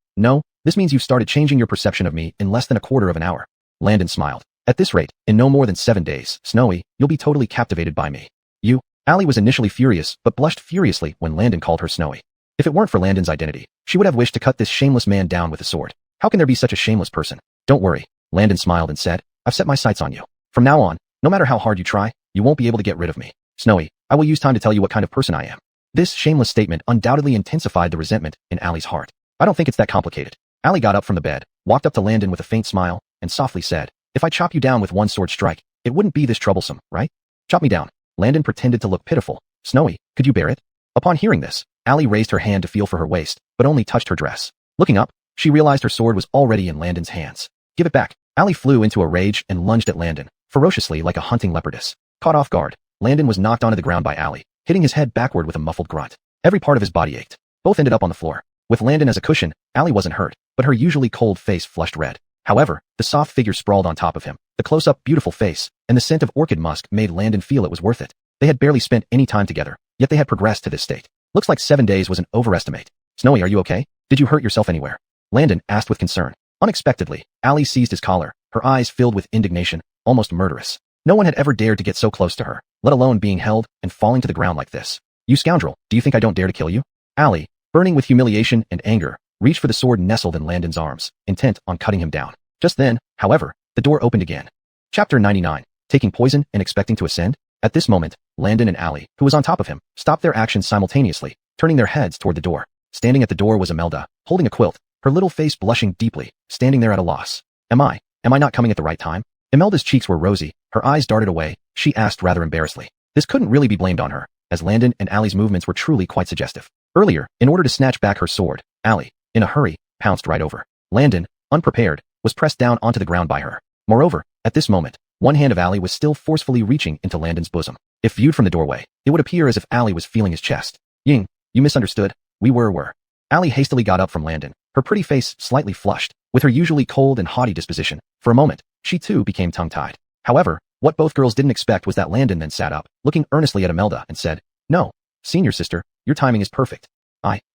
this means you've started changing your perception of me in less than a quarter of an hour. Landon smiled. At this rate, in no more than 7 days, Snowy, you'll be totally captivated by me. You? Allie was initially furious, but blushed furiously when Landon called her Snowy. If it weren't for Landon's identity, she would have wished to cut this shameless man down with a sword. How can there be such a shameless person? Don't worry. Landon smiled and said, I've set my sights on you. From now on, no matter how hard you try, you won't be able to get rid of me. Snowy, I will use time to tell you what kind of person I am. This shameless statement undoubtedly intensified the resentment in Allie's heart. I don't think it's that complicated. Allie got up from the bed, walked up to Landon with a faint smile, and softly said, if I chop you down with one sword strike, it wouldn't be this troublesome, right? Chop me down. Landon pretended to look pitiful. Snowy, could you bear it? Upon hearing this, Allie raised her hand to feel for her waist, but only touched her dress. Looking up, she realized her sword was already in Landon's hands. Give it back. Allie flew into a rage and lunged at Landon, ferociously like a hunting leopardess. Caught off guard, Landon was knocked onto the ground by Allie, hitting his head backward with a muffled grunt. Every part of his body ached. Both ended up on the floor. With Landon as a cushion, Allie wasn't hurt, but her usually cold face flushed red. However, the soft figure sprawled on top of him, the close-up beautiful face, and the scent of orchid musk made Landon feel it was worth it. They had barely spent any time together, yet they had progressed to this state. Looks like 7 days was an overestimate. Snowy, are you okay? Did you hurt yourself anywhere? Landon asked with concern. Unexpectedly, Allie seized his collar, her eyes filled with indignation, almost murderous. No one had ever dared to get so close to her, let alone being held and falling to the ground like this. You scoundrel, do you think I don't dare to kill you? Allie, burning with humiliation and anger, reached for the sword nestled in Landon's arms, intent on cutting him down. Just then, however, the door opened again. Chapter 99. Taking poison and expecting to ascend? At this moment, Landon and Allie, who was on top of him, stopped their actions simultaneously, turning their heads toward the door. Standing at the door was Imelda, holding a quilt, her little face blushing deeply, standing there at a loss. Am I not coming at the right time? Imelda's cheeks were rosy, her eyes darted away, she asked rather embarrassedly. This couldn't really be blamed on her, as Landon and Allie's movements were truly quite suggestive. Earlier, in order to snatch back her sword, Allie, in a hurry, pounced right over. Landon, unprepared, was pressed down onto the ground by her. Moreover, at this moment, one hand of Allie was still forcefully reaching into Landon's bosom. If viewed from the doorway, it would appear as if Allie was feeling his chest. Ying, you misunderstood. We were. Allie hastily got up from Landon, her pretty face slightly flushed. With her usually cold and haughty disposition, for a moment, she too became tongue-tied. However, what both girls didn't expect was that Landon then sat up, looking earnestly at Imelda, and said, No, senior sister, your timing is perfect.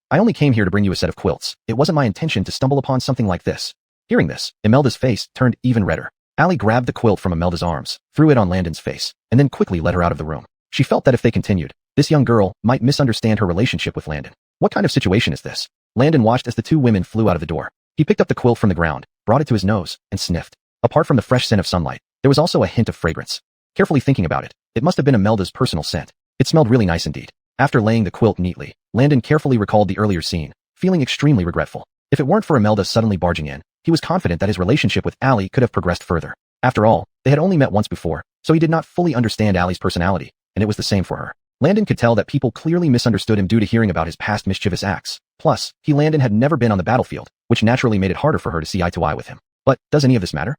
I only came here to bring you a set of quilts. It wasn't my intention to stumble upon something like this. Hearing this, Imelda's face turned even redder. Allie grabbed the quilt from Imelda's arms, threw it on Landon's face, and then quickly led her out of the room. She felt that if they continued, this young girl might misunderstand her relationship with Landon. What kind of situation is this? Landon watched as the two women flew out of the door. He picked up the quilt from the ground, brought it to his nose, and sniffed. Apart from the fresh scent of sunlight, there was also a hint of fragrance. Carefully thinking about it, it must have been Imelda's personal scent. It smelled really nice indeed. After laying the quilt neatly, Landon carefully recalled the earlier scene, feeling extremely regretful. If it weren't for Imelda suddenly barging in, he was confident that his relationship with Allie could have progressed further. After all, they had only met once before, so he did not fully understand Allie's personality, and it was the same for her. Landon could tell that people clearly misunderstood him due to hearing about his past mischievous acts. Plus, Landon had never been on the battlefield, which naturally made it harder for her to see eye to eye with him. But does any of this matter?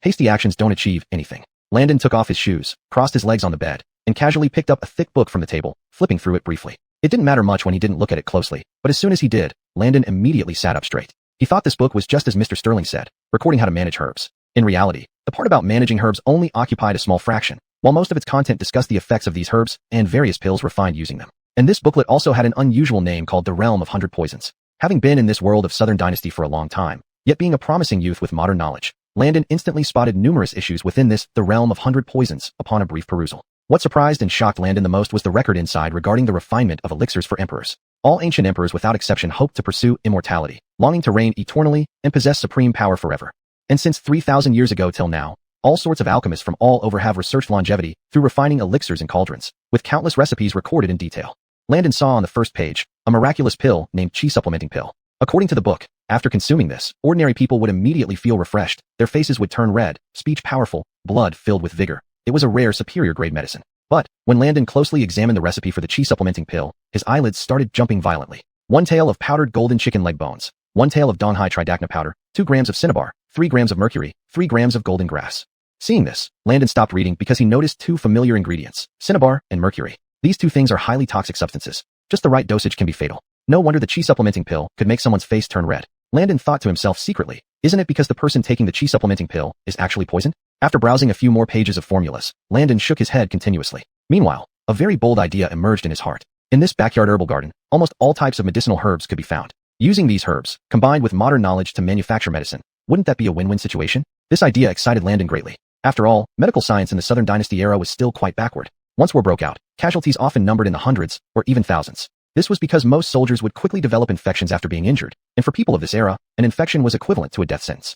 Hasty actions don't achieve anything. Landon took off his shoes, crossed his legs on the bed, and casually picked up a thick book from the table, flipping through it briefly. It didn't matter much when he didn't look at it closely, but as soon as he did, Landon immediately sat up straight. He thought this book was just as Mr. Sterling said, recording how to manage herbs. In reality, the part about managing herbs only occupied a small fraction, while most of its content discussed the effects of these herbs and various pills refined using them. And this booklet also had an unusual name called The Realm of 100 Poisons. Having been in this world of Southern Dynasty for a long time, yet being a promising youth with modern knowledge, Landon instantly spotted numerous issues within this The Realm of 100 Poisons upon a brief perusal. What surprised and shocked Landon the most was the record inside regarding the refinement of elixirs for emperors. All ancient emperors without exception hoped to pursue immortality, longing to reign eternally and possess supreme power forever. And since 3,000 years ago till now, all sorts of alchemists from all over have researched longevity through refining elixirs and cauldrons, with countless recipes recorded in detail. Landon saw on the first page a miraculous pill named Chi Supplementing Pill. According to the book, after consuming this, ordinary people would immediately feel refreshed, their faces would turn red, speech powerful, blood filled with vigor. It was a rare superior grade medicine. But when Landon closely examined the recipe for the Chi Supplementing Pill, his eyelids started jumping violently. 1 tael of powdered golden chicken leg bones, 1 tael of Donghai tridacna powder, 2 grams of cinnabar, 3 grams of mercury, 3 grams of golden grass. Seeing this, Landon stopped reading because he noticed 2 familiar ingredients, cinnabar and mercury. These 2 things are highly toxic substances. Just the right dosage can be fatal. No wonder the Chi Supplementing Pill could make someone's face turn red. Landon thought to himself secretly, isn't it because the person taking the Chi Supplementing Pill is actually poisoned? After browsing a few more pages of formulas, Landon shook his head continuously. Meanwhile, a very bold idea emerged in his heart. In this backyard herbal garden, almost all types of medicinal herbs could be found. Using these herbs, combined with modern knowledge to manufacture medicine, wouldn't that be a win-win situation? This idea excited Landon greatly. After all, medical science in the Southern Dynasty era was still quite backward. Once war broke out, casualties often numbered in the hundreds, or even thousands. This was because most soldiers would quickly develop infections after being injured, and for people of this era, an infection was equivalent to a death sentence.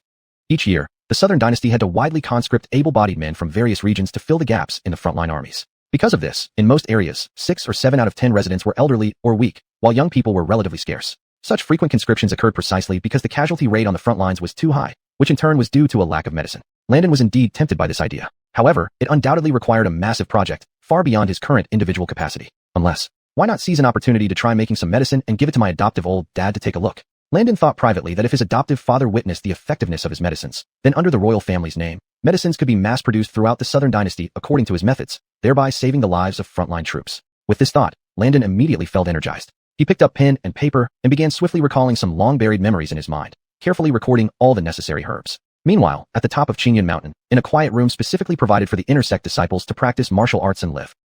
Each year, the Southern Dynasty had to widely conscript able-bodied men from various regions to fill the gaps in the frontline armies. Because of this, in most areas, 6 or 7 out of 10 residents were elderly or weak, while young people were relatively scarce. Such frequent conscriptions occurred precisely because the casualty rate on the front lines was too high, which in turn was due to a lack of medicine. Landon was indeed tempted by this idea. However, it undoubtedly required a massive project, far beyond his current individual capacity. Unless, why not seize an opportunity to try making some medicine and give it to my adoptive old dad to take a look? Landon thought privately that if his adoptive father witnessed the effectiveness of his medicines, then under the royal family's name, medicines could be mass-produced throughout the Southern Dynasty according to his methods, thereby saving the lives of frontline troops. With this thought, Landon immediately felt energized. He picked up pen and paper and began swiftly recalling some long-buried memories in his mind, carefully recording all the necessary herbs. Meanwhile, at the top of Qingyun Mountain, in a quiet room specifically provided for the inner sect disciples to practice martial arts and live.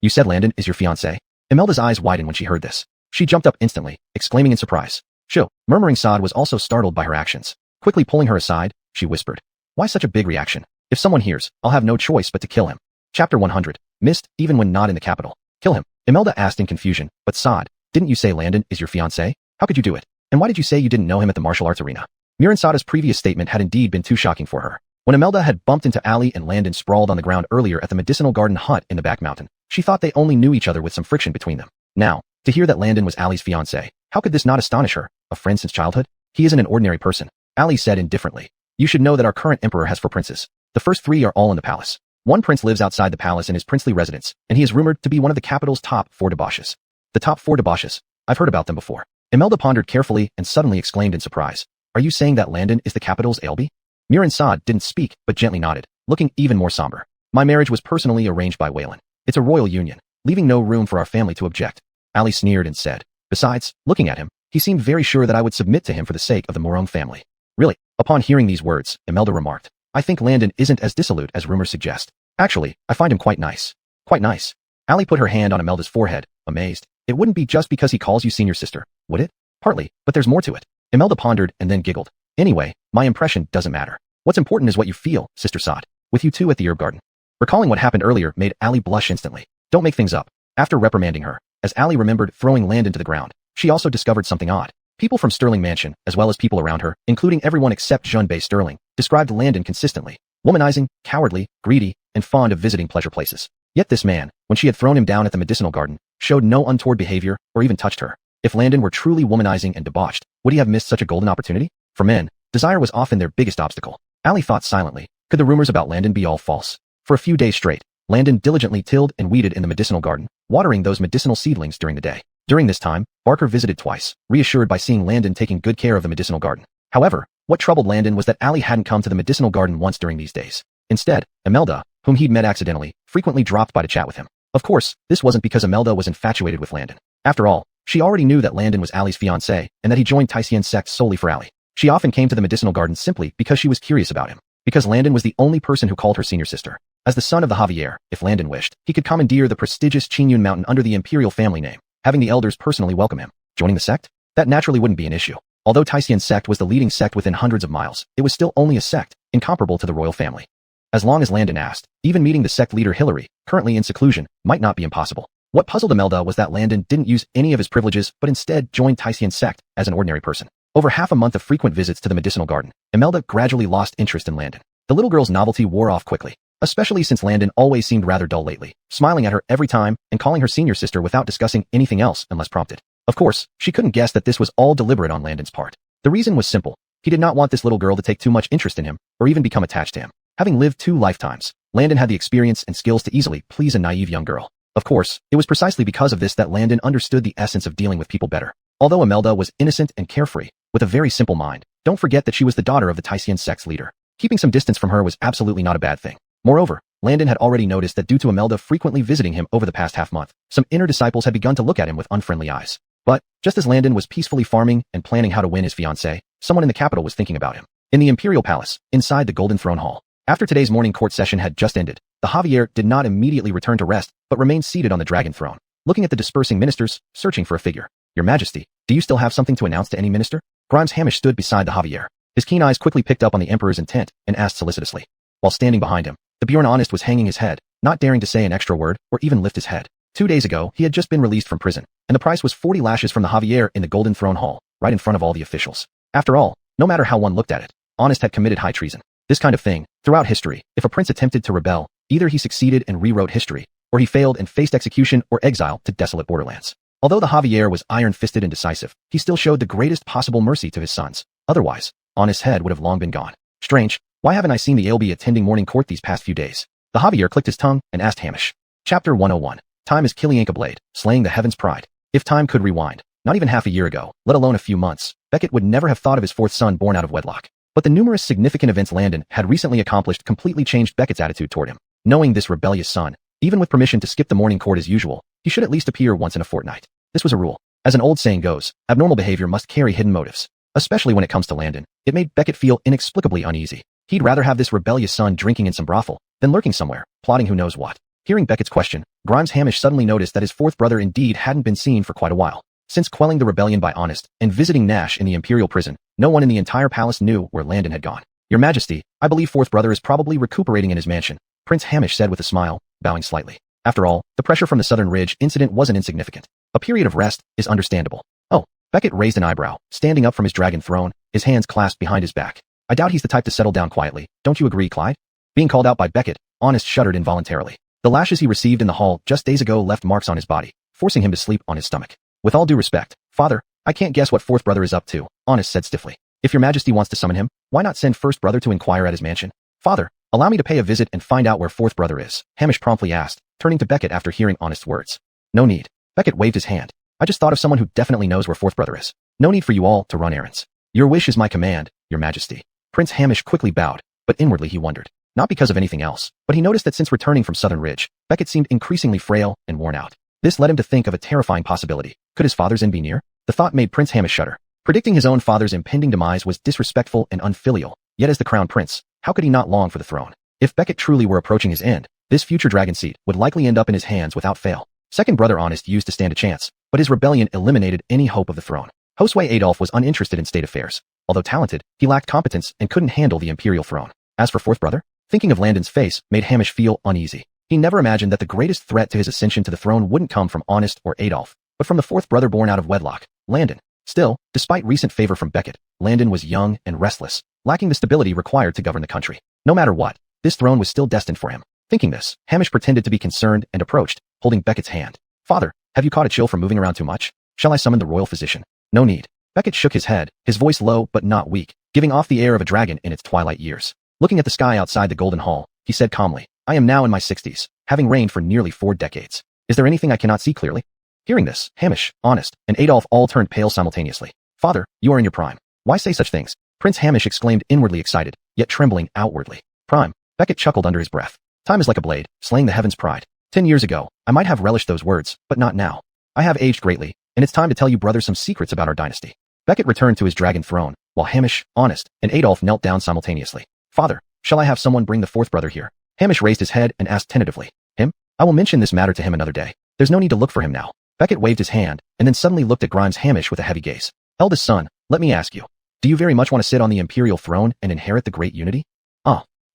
You said Landon is your fiancé? Imelda's eyes widened when she heard this. She jumped up instantly, exclaiming in surprise. Shoo! Murmuring Saad was also startled by her actions. Quickly pulling her aside, she whispered. Why such a big reaction? If someone hears, I'll have no choice but to kill him. Chapter 100. Missed, even when not in the capital. Kill him. Imelda asked in confusion. But Saad, didn't you say Landon is your fiancé? How could you do it? And why did you say you didn't know him at the martial arts arena? Miran-Sada's previous statement had indeed been too shocking for her. When Imelda had bumped into Allie and Landon sprawled on the ground earlier at the medicinal garden hut in the back mountain, she thought they only knew each other with some friction between them. Now, to hear that Landon was Allie's fiancé, how could this not astonish her? A friend since childhood? He isn't an ordinary person, Allie said indifferently. You should know that our current emperor has 4 princes. The first 3 are all in the palace. 1 prince lives outside the palace in his princely residence, and he is rumored to be one of the capital's top 4 debauches. The top 4 debauches? I've heard about them before. Imelda pondered carefully and suddenly exclaimed in surprise. Are you saying that Landon is the capital's Ailbe? Miran-Sad didn't speak, but gently nodded, looking even more somber. My marriage was personally arranged by Wayland. It's a royal union, leaving no room for our family to object. Allie sneered and said. Besides, looking at him, he seemed very sure that I would submit to him for the sake of the Morong family. Really? Upon hearing these words, Imelda remarked. I think Landon isn't as dissolute as rumors suggest. Actually, I find him quite nice. Quite nice. Allie put her hand on Imelda's forehead, amazed. It wouldn't be just because he calls you senior sister, would it? Partly, but there's more to it. Imelda pondered and then giggled. Anyway, my impression doesn't matter. What's important is what you feel, Sister Saad. With you two at the herb garden. Recalling what happened earlier made Allie blush instantly. Don't make things up. After reprimanding her, as Allie remembered throwing Landon to the ground, she also discovered something odd. People from Sterling Mansion, as well as people around her, including everyone except Jean Bay Sterling, described Landon consistently. Womanizing, cowardly, greedy, and fond of visiting pleasure places. Yet this man, when she had thrown him down at the medicinal garden, showed no untoward behavior or even touched her. If Landon were truly womanizing and debauched, would he have missed such a golden opportunity? For men, desire was often their biggest obstacle. Allie thought silently, could the rumors about Landon be all false? For a few days straight, Landon diligently tilled and weeded in the medicinal garden, watering those medicinal seedlings during the day. During this time, Barker visited twice, reassured by seeing Landon taking good care of the medicinal garden. However, what troubled Landon was that Allie hadn't come to the medicinal garden once during these days. Instead, Imelda, whom he'd met accidentally, frequently dropped by to chat with him. Of course, this wasn't because Imelda was infatuated with Landon. After all, she already knew that Landon was Allie's fiancé and that he joined Tysian's sect solely for Allie. She often came to the medicinal garden simply because she was curious about him. Because Landon was the only person who called her senior sister. As the son of the Javier, if Landon wished, he could commandeer the prestigious Chinyun mountain under the imperial family name, having the elders personally welcome him. Joining the sect? That naturally wouldn't be an issue. Although Tysian's sect was the leading sect within hundreds of miles, it was still only a sect, incomparable to the royal family. As long as Landon asked, even meeting the sect leader Hillary, currently in seclusion, might not be impossible. What puzzled Imelda was that Landon didn't use any of his privileges but instead joined Tysian's sect as an ordinary person. Over half a month of frequent visits to the medicinal garden, Imelda gradually lost interest in Landon. The little girl's novelty wore off quickly, especially since Landon always seemed rather dull lately, smiling at her every time and calling her senior sister without discussing anything else unless prompted. Of course, she couldn't guess that this was all deliberate on Landon's part. The reason was simple. He did not want this little girl to take too much interest in him or even become attached to him. Having lived 2 lifetimes, Landon had the experience and skills to easily please a naive young girl. Of course, it was precisely because of this that Landon understood the essence of dealing with people better. Although Imelda was innocent and carefree, with a very simple mind, don't forget that she was the daughter of the Tysian sect's leader. Keeping some distance from her was absolutely not a bad thing. Moreover, Landon had already noticed that due to Imelda frequently visiting him over the past half-month, some inner disciples had begun to look at him with unfriendly eyes. But, just as Landon was peacefully farming and planning how to win his fiancée, someone in the capital was thinking about him. In the imperial palace, inside the Golden Throne Hall. After today's morning court session had just ended, the Javier did not immediately return to rest, but remained seated on the dragon throne, looking at the dispersing ministers, searching for a figure. Your Majesty, do you still have something to announce to any minister? Grimes Hamish stood beside the Javier. His keen eyes quickly picked up on the Emperor's intent and asked solicitously. While standing behind him, the Bjorn Honest was hanging his head, not daring to say an extra word or even lift his head. 2 days ago, he had just been released from prison, and the price was 40 lashes from the Javier in the Golden Throne Hall, right in front of all the officials. After all, no matter how one looked at it, Honest had committed high treason. This kind of thing, throughout history, if a prince attempted to rebel, either he succeeded and rewrote history, or he failed and faced execution or exile to desolate borderlands. Although the Javier was iron-fisted and decisive, he still showed the greatest possible mercy to his sons. Otherwise, Honest's head would have long been gone. Strange, why haven't I seen the ALB attending morning court these past few days? The Javier clicked his tongue and asked Hamish. Chapter 101. Time is Killianka Blade, slaying the heaven's pride. If time could rewind, not even half a year ago, let alone a few months, Beckett would never have thought of his 4th son born out of wedlock. But the numerous significant events Landon had recently accomplished completely changed Beckett's attitude toward him. Knowing this rebellious son, even with permission to skip the morning court as usual, he should at least appear once in a fortnight. This was a rule. As an old saying goes, abnormal behavior must carry hidden motives. Especially when it comes to Landon, it made Beckett feel inexplicably uneasy. He'd rather have this rebellious son drinking in some brothel than lurking somewhere, plotting who knows what. Hearing Beckett's question, Grimes Hamish suddenly noticed that his 4th brother indeed hadn't been seen for quite a while. Since quelling the rebellion by Honest and visiting Nash in the imperial prison, no one in the entire palace knew where Landon had gone. Your Majesty, I believe 4th brother is probably recuperating in his mansion, Prince Hamish said with a smile, bowing slightly. After all, the pressure from the Southern Ridge incident wasn't insignificant. A period of rest is understandable. Oh, Beckett raised an eyebrow, standing up from his dragon throne, his hands clasped behind his back. I doubt he's the type to settle down quietly, don't you agree, Clyde? Being called out by Beckett, Honest shuddered involuntarily. The lashes he received in the hall just days ago left marks on his body, forcing him to sleep on his stomach. With all due respect, Father, I can't guess what 4th brother is up to, Honest said stiffly. If your Majesty wants to summon him, why not send 1st brother to inquire at his mansion? Father, allow me to pay a visit and find out where 4th brother is, Hamish promptly asked, turning to Beckett after hearing Honest's words. No need. Beckett waved his hand. I just thought of someone who definitely knows where 4th brother is. No need for you all to run errands. Your wish is my command, Your Majesty. Prince Hamish quickly bowed, but inwardly he wondered. Not because of anything else, but he noticed that since returning from Southern Ridge, Beckett seemed increasingly frail and worn out. This led him to think of a terrifying possibility. Could his father's end be near? The thought made Prince Hamish shudder. Predicting his own father's impending demise was disrespectful and unfilial, yet as the crown prince, how could he not long for the throne? If Beckett truly were approaching his end, this future dragon seat would likely end up in his hands without fail. 2nd brother Honest used to stand a chance, but his rebellion eliminated any hope of the throne. Josue Adolf was uninterested in state affairs. Although talented, he lacked competence and couldn't handle the imperial throne. As for 4th brother, thinking of Landon's face made Hamish feel uneasy. He never imagined that the greatest threat to his ascension to the throne wouldn't come from Honest or Adolf, but from the 4th brother born out of wedlock, Landon. Still, despite recent favor from Beckett, Landon was young and restless, lacking the stability required to govern the country. No matter what, this throne was still destined for him. Thinking this, Hamish pretended to be concerned and approached, holding Beckett's hand. Father, have you caught a chill from moving around too much? Shall I summon the royal physician? No need. Beckett shook his head, his voice low but not weak, giving off the air of a dragon in its twilight years. Looking at the sky outside the golden hall, he said calmly, I am now in my 60s, having reigned for nearly 4 decades. Is there anything I cannot see clearly? Hearing this, Hamish, Honest, and Adolf all turned pale simultaneously. Father, you are in your prime. Why say such things? Prince Hamish exclaimed inwardly excited, yet trembling outwardly. Prime. Beckett chuckled under his breath. Time is like a blade, slaying the heavens' pride. 10 years ago, I might have relished those words, but not now. I have aged greatly, and it's time to tell you brothers some secrets about our dynasty. Beckett returned to his dragon throne, while Hamish, Honest, and Adolf knelt down simultaneously. Father, shall I have someone bring the 4th brother here? Hamish raised his head and asked tentatively. Him? I will mention this matter to him another day. There's no need to look for him now. Beckett waved his hand, and then suddenly looked at Grimes Hamish with a heavy gaze. Eldest son, let me ask you. Do you very much want to sit on the imperial throne and inherit the great unity?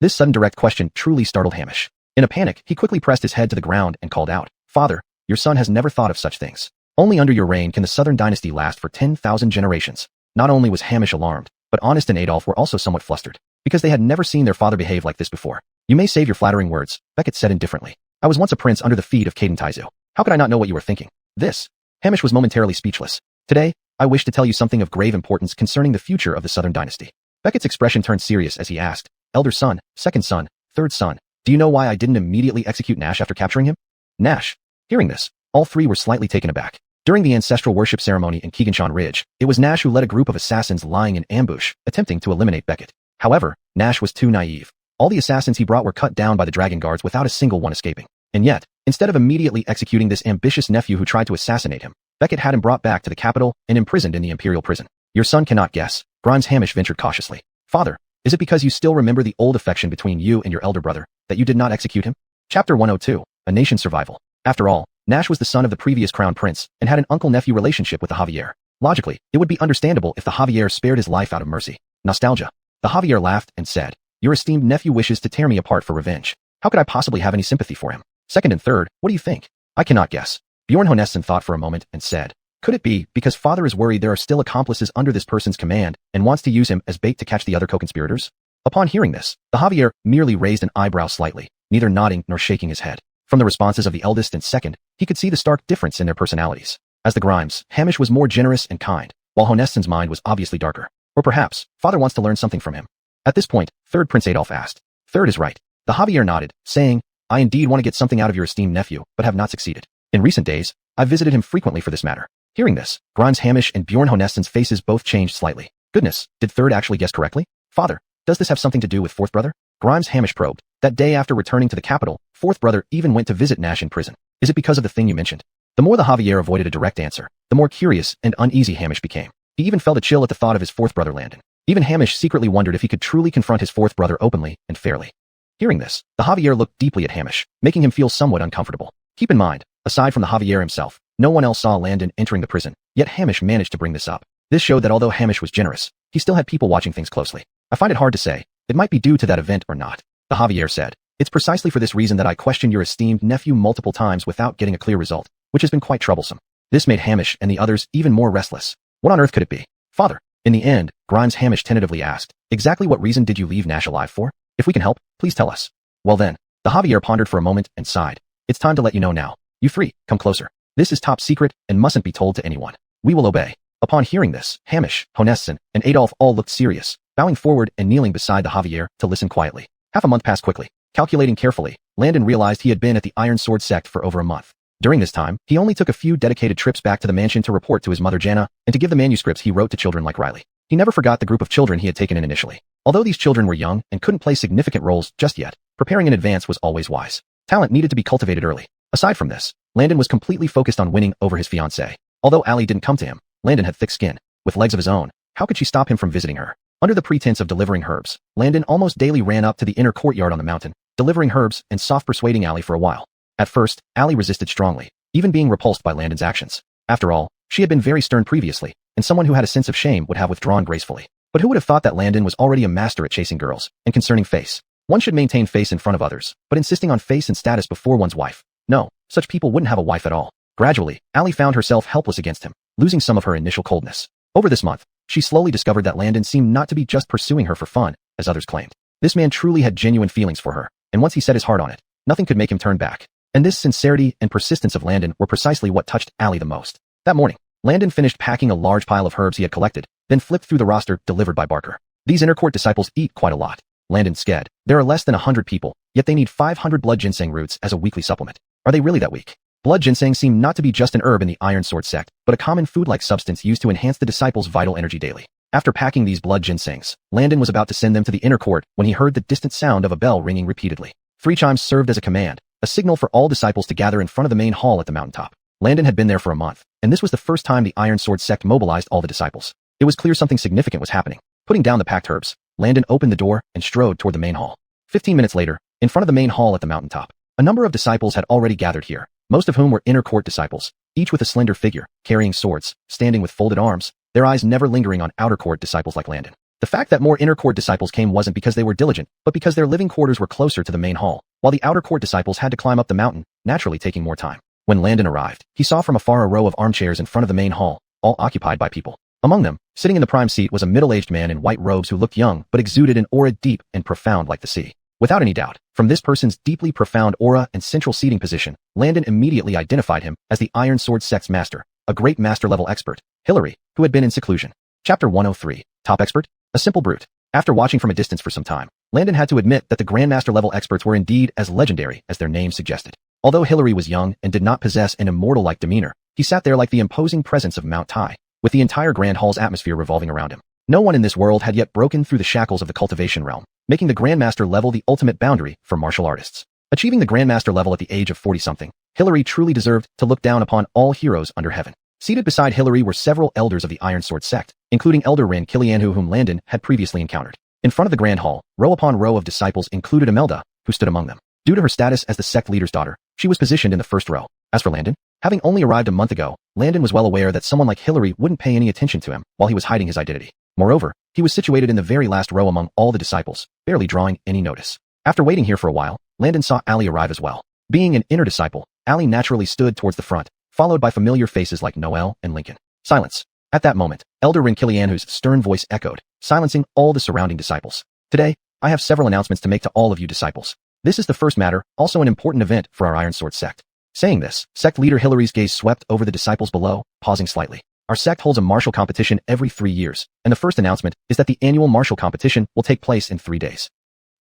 This sudden direct question truly startled Hamish. In a panic, he quickly pressed his head to the ground and called out, Father, your son has never thought of such things. Only under your reign can the southern dynasty last for 10,000 generations. Not only was Hamish alarmed, but Honest and Adolf were also somewhat flustered, because they had never seen their father behave like this before. You may save your flattering words, Beckett said indifferently. I was once a prince under the feet of Caden Taizu. How could I not know what you were thinking? This. Hamish was momentarily speechless. Today, I wish to tell you something of grave importance concerning the future of the southern dynasty. Beckett's expression turned serious as he asked, Elder son, second son, third son, do you know why I didn't immediately execute Nash after capturing him? Nash. Hearing this, all three were slightly taken aback. During the ancestral worship ceremony in Keeganshawn Ridge, it was Nash who led a group of assassins lying in ambush, attempting to eliminate Beckett. However, Nash was too naive. All the assassins he brought were cut down by the dragon guards without a single one escaping. And yet, instead of immediately executing this ambitious nephew who tried to assassinate him, Beckett had him brought back to the capital and imprisoned in the imperial prison. Your son cannot guess, Grimes Hamish ventured cautiously. Father, is it because you still remember the old affection between you and your elder brother, that you did not execute him? Chapter 102, A Nation's Survival. After all, Nash was the son of the previous crown prince and had an uncle-nephew relationship with the Javier. Logically, it would be understandable if the Javier spared his life out of mercy. Nostalgia. The Javier laughed and said, Your esteemed nephew wishes to tear me apart for revenge. How could I possibly have any sympathy for him? Second and third, what do you think? I cannot guess. Bjorn Honesson thought for a moment and said, Could it be because father is worried there are still accomplices under this person's command and wants to use him as bait to catch the other co-conspirators? Upon hearing this, the Javier merely raised an eyebrow slightly, neither nodding nor shaking his head. From the responses of the eldest and second, he could see the stark difference in their personalities. As the Grimes, Hamish was more generous and kind, while Honesson's mind was obviously darker. Or perhaps, father wants to learn something from him. At this point, third Prince Adolf asked. Third is right. The Javier nodded, saying, I indeed want to get something out of your esteemed nephew, but have not succeeded. In recent days, I've visited him frequently for this matter. Hearing this, Grimes Hamish and Bjorn Honesson's faces both changed slightly. Goodness, did third actually guess correctly? Father, does this have something to do with fourth brother? Grimes Hamish probed. That day after returning to the capital, fourth brother even went to visit Nash in prison. Is it because of the thing you mentioned? The more the Javier avoided a direct answer, the more curious and uneasy Hamish became. He even felt a chill at the thought of his fourth brother Landon. Even Hamish secretly wondered if he could truly confront his fourth brother openly and fairly. Hearing this, the Javier looked deeply at Hamish, making him feel somewhat uncomfortable. Keep in mind, aside from the Javier himself, no one else saw Landon entering the prison, yet Hamish managed to bring this up. This showed that although Hamish was generous, he still had people watching things closely. I find it hard to say. It might be due to that event or not. The Javier said, It's precisely for this reason that I questioned your esteemed nephew multiple times without getting a clear result, which has been quite troublesome. This made Hamish and the others even more restless. What on earth could it be? Father. In the end, Grimes Hamish tentatively asked, Exactly what reason did you leave Nash alive for? If we can help, please tell us. Well then, the Javier pondered for a moment and sighed. It's time to let you know now. You three, come closer. This is top secret and mustn't be told to anyone. We will obey. Upon hearing this, Hamish, Honesson, and Adolf all looked serious, bowing forward and kneeling beside the Javier to listen quietly. Half a month passed quickly. Calculating carefully, Landon realized he had been at the Iron Sword sect for over a month. During this time, he only took a few dedicated trips back to the mansion to report to his mother Jana and to give the manuscripts he wrote to children like Riley. He never forgot the group of children he had taken in initially. Although these children were young and couldn't play significant roles just yet, preparing in advance was always wise. Talent needed to be cultivated early. Aside from this, Landon was completely focused on winning over his fiancée. Although Allie didn't come to him, Landon had thick skin. With legs of his own, how could she stop him from visiting her? Under the pretense of delivering herbs, Landon almost daily ran up to the inner courtyard on the mountain, delivering herbs and soft persuading Allie for a while. At first, Allie resisted strongly, even being repulsed by Landon's actions. After all, she had been very stern previously, and someone who had a sense of shame would have withdrawn gracefully. But who would have thought that Landon was already a master at chasing girls? And concerning face, one should maintain face in front of others, but insisting on face and status before one's wife. No, such people wouldn't have a wife at all. Gradually, Allie found herself helpless against him, losing some of her initial coldness. Over this month, she slowly discovered that Landon seemed not to be just pursuing her for fun, as others claimed. This man truly had genuine feelings for her, and once he set his heart on it, Nothing could make him turn back. And this sincerity and persistence of Landon were precisely what touched Allie the most. That morning, Landon finished packing a large pile of herbs he had collected, then flipped through the roster delivered by Barker. These inner court disciples eat quite a lot. Landon sked. There are less than 100 people, yet they need 500 blood ginseng roots as a weekly supplement. Are they really that weak? Blood ginseng seemed not to be just an herb in the Iron Sword sect, but a common food-like substance used to enhance the disciples' vital energy daily. After packing these blood ginsengs, Landon was about to send them to the inner court when he heard the distant sound of a bell ringing repeatedly. 3 chimes served as a command, a signal for all disciples to gather in front of the main hall at the mountaintop. Landon had been there for a month, and this was the first time the Iron Sword sect mobilized all the disciples. It was clear something significant was happening. Putting down the packed herbs, Landon opened the door and strode toward the main hall. 15 minutes later, in front of the main hall at the mountaintop, a number of disciples had already gathered here, most of whom were inner court disciples, each with a slender figure, carrying swords, standing with folded arms, their eyes never lingering on outer court disciples like Landon. The fact that more inner court disciples came wasn't because they were diligent, but because their living quarters were closer to the main hall, while the outer court disciples had to climb up the mountain, naturally taking more time. When Landon arrived, he saw from afar a row of armchairs in front of the main hall, all occupied by people. Among them, sitting in the prime seat was a middle-aged man in white robes who looked young but exuded an aura deep and profound like the sea. Without any doubt, from this person's deeply profound aura and central seating position, Landon immediately identified him as the Iron Sword sect's master, a great master-level expert, Hillary, who had been in seclusion. Chapter 103. Top expert? A simple brute. After watching from a distance for some time, Landon had to admit that the Grandmaster-level experts were indeed as legendary as their name suggested. Although Hillary was young and did not possess an immortal-like demeanor, he sat there like the imposing presence of Mount Tai, with the entire Grand Hall's atmosphere revolving around him. No one in this world had yet broken through the shackles of the cultivation realm, making the Grandmaster level the ultimate boundary for martial artists. Achieving the Grandmaster level at the age of 40-something, Hillary truly deserved to look down upon all heroes under heaven. Seated beside Hillary were several elders of the Iron Sword sect, including Elder Ran Kilianhu whom Landon had previously encountered. In front of the Grand Hall, row upon row of disciples included Imelda, who stood among them. Due to her status as the sect leader's daughter, she was positioned in the first row. As for Landon, having only arrived a month ago, Landon was well aware that someone like Hillary wouldn't pay any attention to him while he was hiding his identity. Moreover, he was situated in the very last row among all the disciples, barely drawing any notice. After waiting here for a while, Landon saw Allie arrive as well. Being an inner disciple, Allie naturally stood towards the front, followed by familiar faces like Noel and Lincoln. Silence. At that moment, Elder Ran Kilianhu's stern voice echoed, silencing all the surrounding disciples. Today, I have several announcements to make to all of you disciples. This is the first matter, also an important event for our Iron Sword sect. Saying this, sect leader Hillary's gaze swept over the disciples below, pausing slightly. Our sect holds a martial competition every 3 years, and the first announcement is that the annual martial competition will take place in 3 days.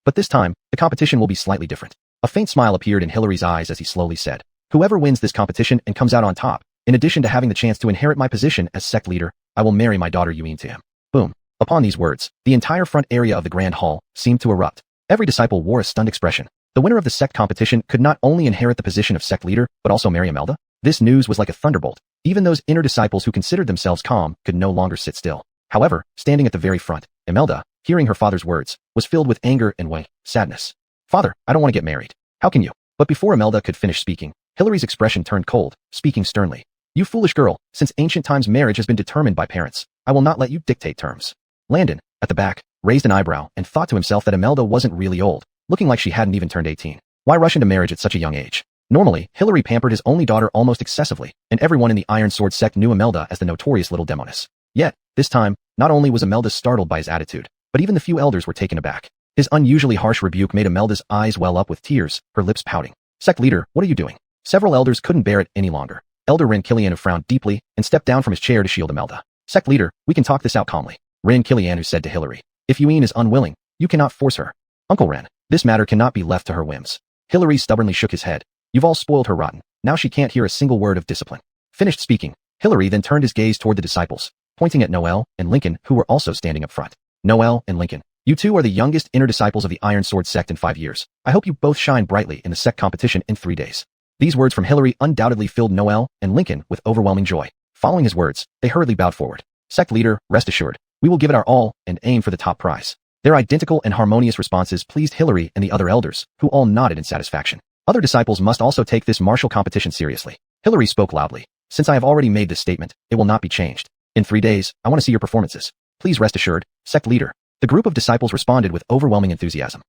But this time, the competition will be slightly different. A faint smile appeared in Hillary's eyes as he slowly said, "Whoever wins this competition and comes out on top, in addition to having the chance to inherit my position as sect leader, I will marry my daughter Yuine to him." Boom. Upon these words, the entire front area of the Grand Hall seemed to erupt. Every disciple wore a stunned expression. The winner of the sect competition could not only inherit the position of sect leader, but also marry Imelda. This news was like a thunderbolt. Even those inner disciples who considered themselves calm could no longer sit still. However, standing at the very front, Imelda, hearing her father's words, was filled with anger and sadness. "Father, I don't want to get married. How can you?" But before Imelda could finish speaking, Hillary's expression turned cold, speaking sternly. "You foolish girl, since ancient times marriage has been determined by parents, I will not let you dictate terms." Landon, at the back, raised an eyebrow and thought to himself that Imelda wasn't really old, looking like she hadn't even turned 18. Why rush into marriage at such a young age? Normally, Hillary pampered his only daughter almost excessively, and everyone in the Iron Sword sect knew Imelda as the notorious little demoness. Yet, this time, not only was Imelda startled by his attitude, but even the few elders were taken aback. His unusually harsh rebuke made Imelda's eyes well up with tears, her lips pouting. "Sect leader, what are you doing?" Several elders couldn't bear it any longer. Elder Ran Kilianhu frowned deeply and stepped down from his chair to shield Imelda. "Sect leader, we can talk this out calmly," Ran Kilianhu said to Hillary. "If Yuine is unwilling, you cannot force her." "Uncle Ran, this matter cannot be left to her whims." Hillary stubbornly shook his head. "You've all spoiled her rotten. Now she can't hear a single word of discipline." Finished speaking, Hillary then turned his gaze toward the disciples, pointing at Noel and Lincoln who were also standing up front. "Noel and Lincoln, you two are the youngest inner disciples of the Iron Sword sect in 5 years. I hope you both shine brightly in the sect competition in 3 days." These words from Hillary undoubtedly filled Noel and Lincoln with overwhelming joy. Following his words, they hurriedly bowed forward. "Sect leader, rest assured, we will give it our all and aim for the top prize." Their identical and harmonious responses pleased Hillary and the other elders, who all nodded in satisfaction. Other disciples must also take this martial competition seriously. Hillary spoke loudly. "Since I have already made this statement, it will not be changed. In 3 days, I want to see your performances. Please rest assured, sect leader." The group of disciples responded with overwhelming enthusiasm.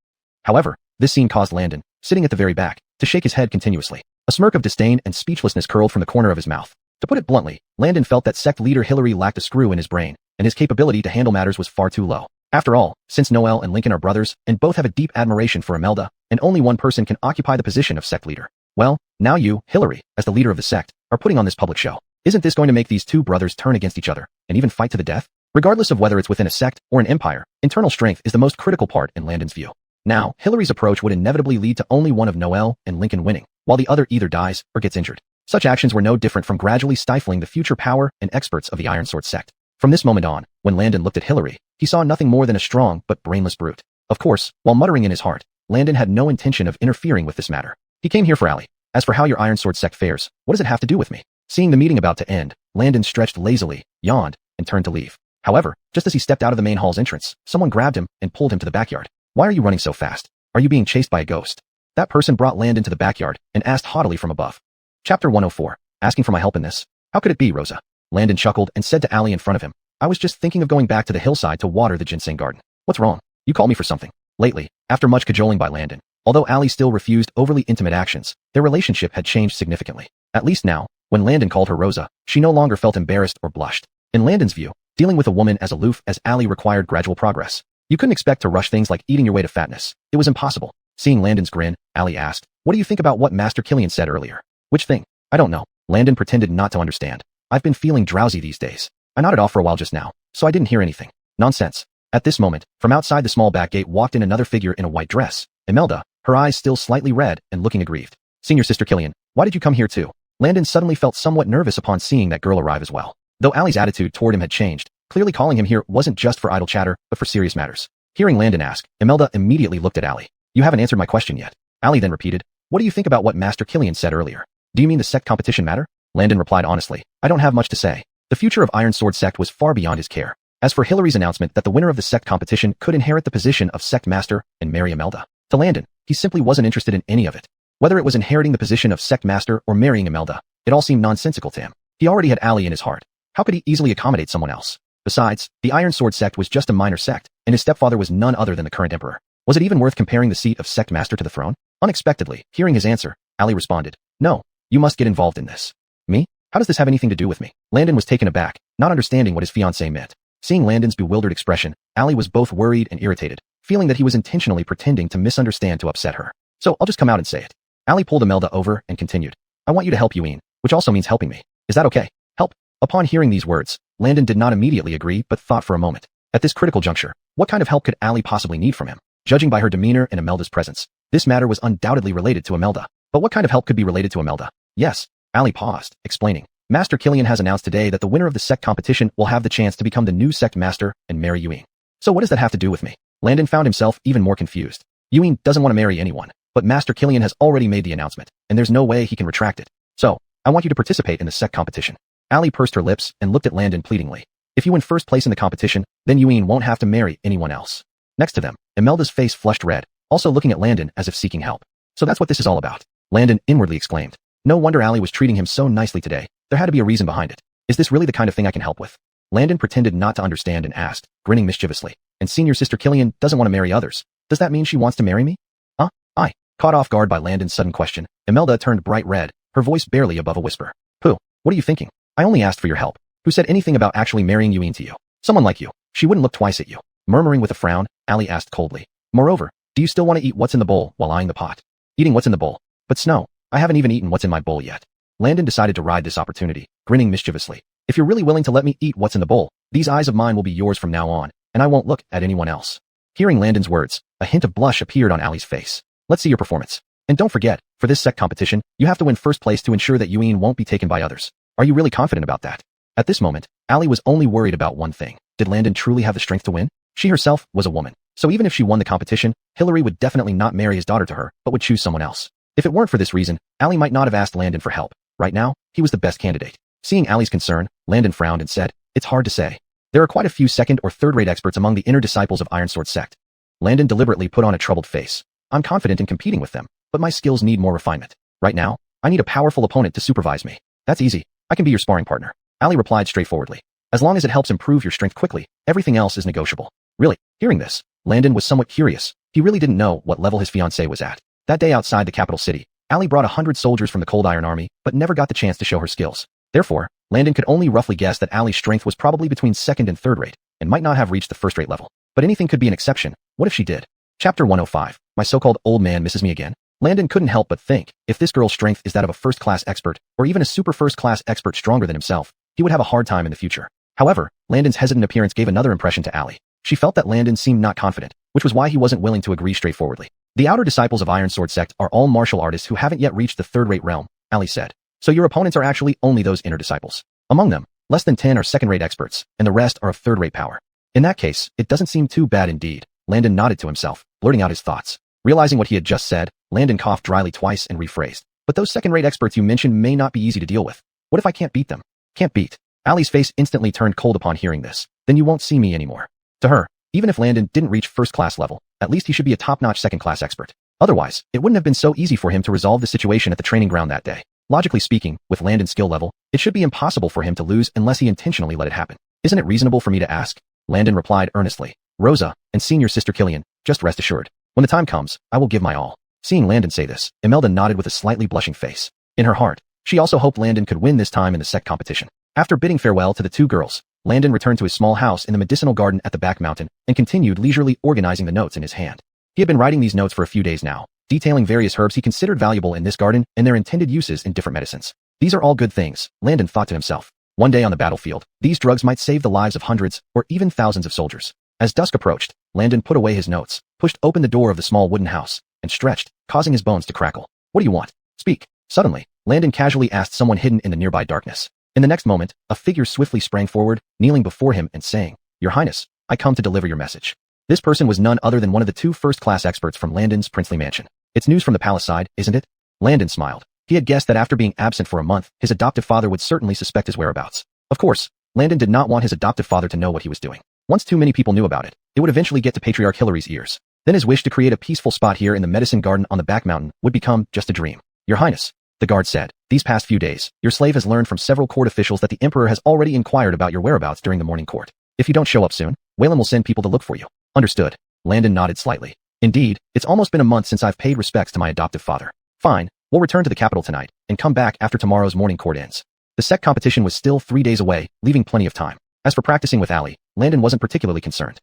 However, this scene caused Landon, sitting at the very back, to shake his head continuously. A smirk of disdain and speechlessness curled from the corner of his mouth. To put it bluntly, Landon felt that sect leader Hillary lacked a screw in his brain, and his capability to handle matters was far too low. After all, since Noel and Lincoln are brothers, and both have a deep admiration for Imelda, and only one person can occupy the position of sect leader. Well, now you, Hillary, as the leader of the sect, are putting on this public show. Isn't this going to make these two brothers turn against each other, and even fight to the death? Regardless of whether it's within a sect or an empire, internal strength is the most critical part in Landon's view. Now, Hillary's approach would inevitably lead to only one of Noel and Lincoln winning, while the other either dies or gets injured. Such actions were no different from gradually stifling the future power and experts of the Iron Sword sect. From this moment on, when Landon looked at Hillary, he saw nothing more than a strong but brainless brute. Of course, while muttering in his heart, Landon had no intention of interfering with this matter. He came here for Allie. As for how your Iron Sword sect fares, what does it have to do with me? Seeing the meeting about to end, Landon stretched lazily, yawned, and turned to leave. However, just as he stepped out of the main hall's entrance, someone grabbed him and pulled him to the backyard. Why are you running so fast? Are you being chased by a ghost? That person brought Landon to the backyard and asked haughtily from above. Chapter 104. Asking for my help in this? How could it be, Rosa? Landon chuckled and said to Allie in front of him, I was just thinking of going back to the hillside to water the ginseng garden. What's wrong? You called me for something. Lately, after much cajoling by Landon, although Allie still refused overly intimate actions, their relationship had changed significantly. At least now, when Landon called her Rosa, she no longer felt embarrassed or blushed. In Landon's view, dealing with a woman as aloof as Allie required gradual progress. You couldn't expect to rush things like eating your way to fatness. It was impossible. Seeing Landon's grin, Allie asked, what do you think about what Master Killian said earlier? Which thing? I don't know. Landon pretended not to understand. I've been feeling drowsy these days. I nodded off for a while just now, so I didn't hear anything. Nonsense. At this moment, from outside the small back gate walked in another figure in a white dress. Imelda, her eyes still slightly red and looking aggrieved. Senior Sister Killian, why did you come here too? Landon suddenly felt somewhat nervous upon seeing that girl arrive as well. Though Allie's attitude toward him had changed, clearly calling him here wasn't just for idle chatter, but for serious matters. Hearing Landon ask, Imelda immediately looked at Allie. You haven't answered my question yet. Allie then repeated, what do you think about what Master Killian said earlier? Do you mean the sect competition matter? Landon replied honestly, I don't have much to say. The future of Iron Sword sect was far beyond his care. As for Hillary's announcement that the winner of the sect competition could inherit the position of sect master and marry Imelda, to Landon, he simply wasn't interested in any of it. Whether it was inheriting the position of sect master or marrying Imelda, it all seemed nonsensical to him. He already had Allie in his heart. How could he easily accommodate someone else? Besides, the Iron Sword sect was just a minor sect, and his stepfather was none other than the current emperor. Was it even worth comparing the seat of sect master to the throne? Unexpectedly, hearing his answer, Allie responded, no, you must get involved in this. Me? How does this have anything to do with me? Landon was taken aback, not understanding what his fiancée meant. Seeing Landon's bewildered expression, Allie was both worried and irritated, feeling that he was intentionally pretending to misunderstand to upset her. So I'll just come out and say it. Allie pulled Imelda over and continued, I want you to help Eween, which also means helping me. Is that okay? Help? Upon hearing these words, Landon did not immediately agree but thought for a moment. At this critical juncture, what kind of help could Allie possibly need from him? Judging by her demeanor in Imelda's presence, this matter was undoubtedly related to Imelda. But what kind of help could be related to Imelda? Yes. Allie paused, explaining. Master Killian has announced today that the winner of the sect competition will have the chance to become the new sect master and marry Eween. So what does that have to do with me? Landon found himself even more confused. Eween doesn't want to marry anyone, but Master Killian has already made the announcement, and there's no way he can retract it. So, I want you to participate in the sect competition. Allie pursed her lips and looked at Landon pleadingly. If you win first place in the competition, then Eween won't have to marry anyone else. Next to them, Imelda's face flushed red, also looking at Landon as if seeking help. So that's what this is all about. Landon inwardly exclaimed. No wonder Allie was treating him so nicely today. There had to be a reason behind it. Is this really the kind of thing I can help with? Landon pretended not to understand and asked, grinning mischievously. And Senior Sister Killian doesn't want to marry others. Does that mean she wants to marry me? Huh? Caught off guard by Landon's sudden question, Imelda turned bright red, her voice barely above a whisper. Pooh, what are you thinking? I only asked for your help. Who said anything about actually marrying Eween to you? Someone like you. She wouldn't look twice at you. Murmuring with a frown, Allie asked coldly. Moreover, do you still want to eat what's in the bowl while eyeing the pot? Eating what's in the bowl. But Snow, I haven't even eaten what's in my bowl yet. Landon decided to ride this opportunity, grinning mischievously. If you're really willing to let me eat what's in the bowl, these eyes of mine will be yours from now on, and I won't look at anyone else. Hearing Landon's words, a hint of blush appeared on Allie's face. Let's see your performance. And don't forget, for this sect competition, you have to win first place to ensure that Eween won't be taken by others. Are you really confident about that? At this moment, Allie was only worried about one thing. Did Landon truly have the strength to win? She herself was a woman, so even if she won the competition, Hillary would definitely not marry his daughter to her, but would choose someone else. If it weren't for this reason, Allie might not have asked Landon for help. Right now, he was the best candidate. Seeing Allie's concern, Landon frowned and said, it's hard to say. There are quite a few second or third-rate experts among the inner disciples of Iron Sword sect. Landon deliberately put on a troubled face. I'm confident in competing with them, but my skills need more refinement. Right now, I need a powerful opponent to supervise me. That's easy. I can be your sparring partner. Allie replied straightforwardly. As long as it helps improve your strength quickly, everything else is negotiable. Really? Hearing this, Landon was somewhat curious. He really didn't know what level his fiancée was at. That day outside the capital city, Allie brought 100 soldiers from the Cold Iron Army, but never got the chance to show her skills. Therefore, Landon could only roughly guess that Allie's strength was probably between second and third rate, and might not have reached the first rate level. But anything could be an exception. What if she did? Chapter 105. my so-called old man misses me again? Landon couldn't help but think, if this girl's strength is that of a first-class expert, or even a super first-class expert stronger than himself, he would have a hard time in the future. However, Landon's hesitant appearance gave another impression to Allie. She felt that Landon seemed not confident, which was why he wasn't willing to agree straightforwardly. The outer disciples of Iron Sword Sect are all martial artists who haven't yet reached the third-rate realm, Allie said. So your opponents are actually only those inner disciples. Among them, less than 10 are second-rate experts, and the rest are of third-rate power. In that case, it doesn't seem too bad indeed. Landon nodded to himself, blurting out his thoughts. Realizing what he had just said, Landon coughed dryly twice and rephrased. But those second-rate experts you mentioned may not be easy to deal with. What if I can't beat them? Can't beat. Allie's face instantly turned cold upon hearing this. Then you won't see me anymore. To her, even if Landon didn't reach first-class level, at least he should be a top-notch second-class expert. Otherwise, it wouldn't have been so easy for him to resolve the situation at the training ground that day. Logically speaking, with Landon's skill level, it should be impossible for him to lose unless he intentionally let it happen. Isn't it reasonable for me to ask? Landon replied earnestly. Rosa, and senior sister Killian, just rest assured. When the time comes, I will give my all. Seeing Landon say this, Imelda nodded with a slightly blushing face. In her heart, she also hoped Landon could win this time in the sect competition. After bidding farewell to the two girls, Landon returned to his small house in the medicinal garden at the back mountain and continued leisurely organizing the notes in his hand. He had been writing these notes for a few days now, detailing various herbs he considered valuable in this garden and their intended uses in different medicines. These are all good things, Landon thought to himself. One day on the battlefield, these drugs might save the lives of hundreds or even thousands of soldiers. As dusk approached, Landon put away his notes, pushed open the door of the small wooden house, and stretched, causing his bones to crackle. What do you want? Speak. Suddenly, Landon casually asked someone hidden in the nearby darkness. In the next moment, a figure swiftly sprang forward, kneeling before him and saying, Your Highness, I come to deliver your message. This person was none other than one of the two first-class experts from Landon's princely mansion. It's news from the palace side, isn't it? Landon smiled. He had guessed that after being absent for a month, his adoptive father would certainly suspect his whereabouts. Of course, Landon did not want his adoptive father to know what he was doing. Once too many people knew about it, it would eventually get to Patriarch Hillary's ears. Then his wish to create a peaceful spot here in the medicine garden on the back mountain would become just a dream. Your Highness, the guard said, these past few days, your slave has learned from several court officials that the Emperor has already inquired about your whereabouts during the morning court. If you don't show up soon, Wayland will send people to look for you. Understood. Landon nodded slightly. Indeed, it's almost been a month since I've paid respects to my adoptive father. Fine, we'll return to the capital tonight, and come back after tomorrow's morning court ends. The sect competition was still 3 days away, leaving plenty of time. As for practicing with Allie, Landon wasn't particularly concerned.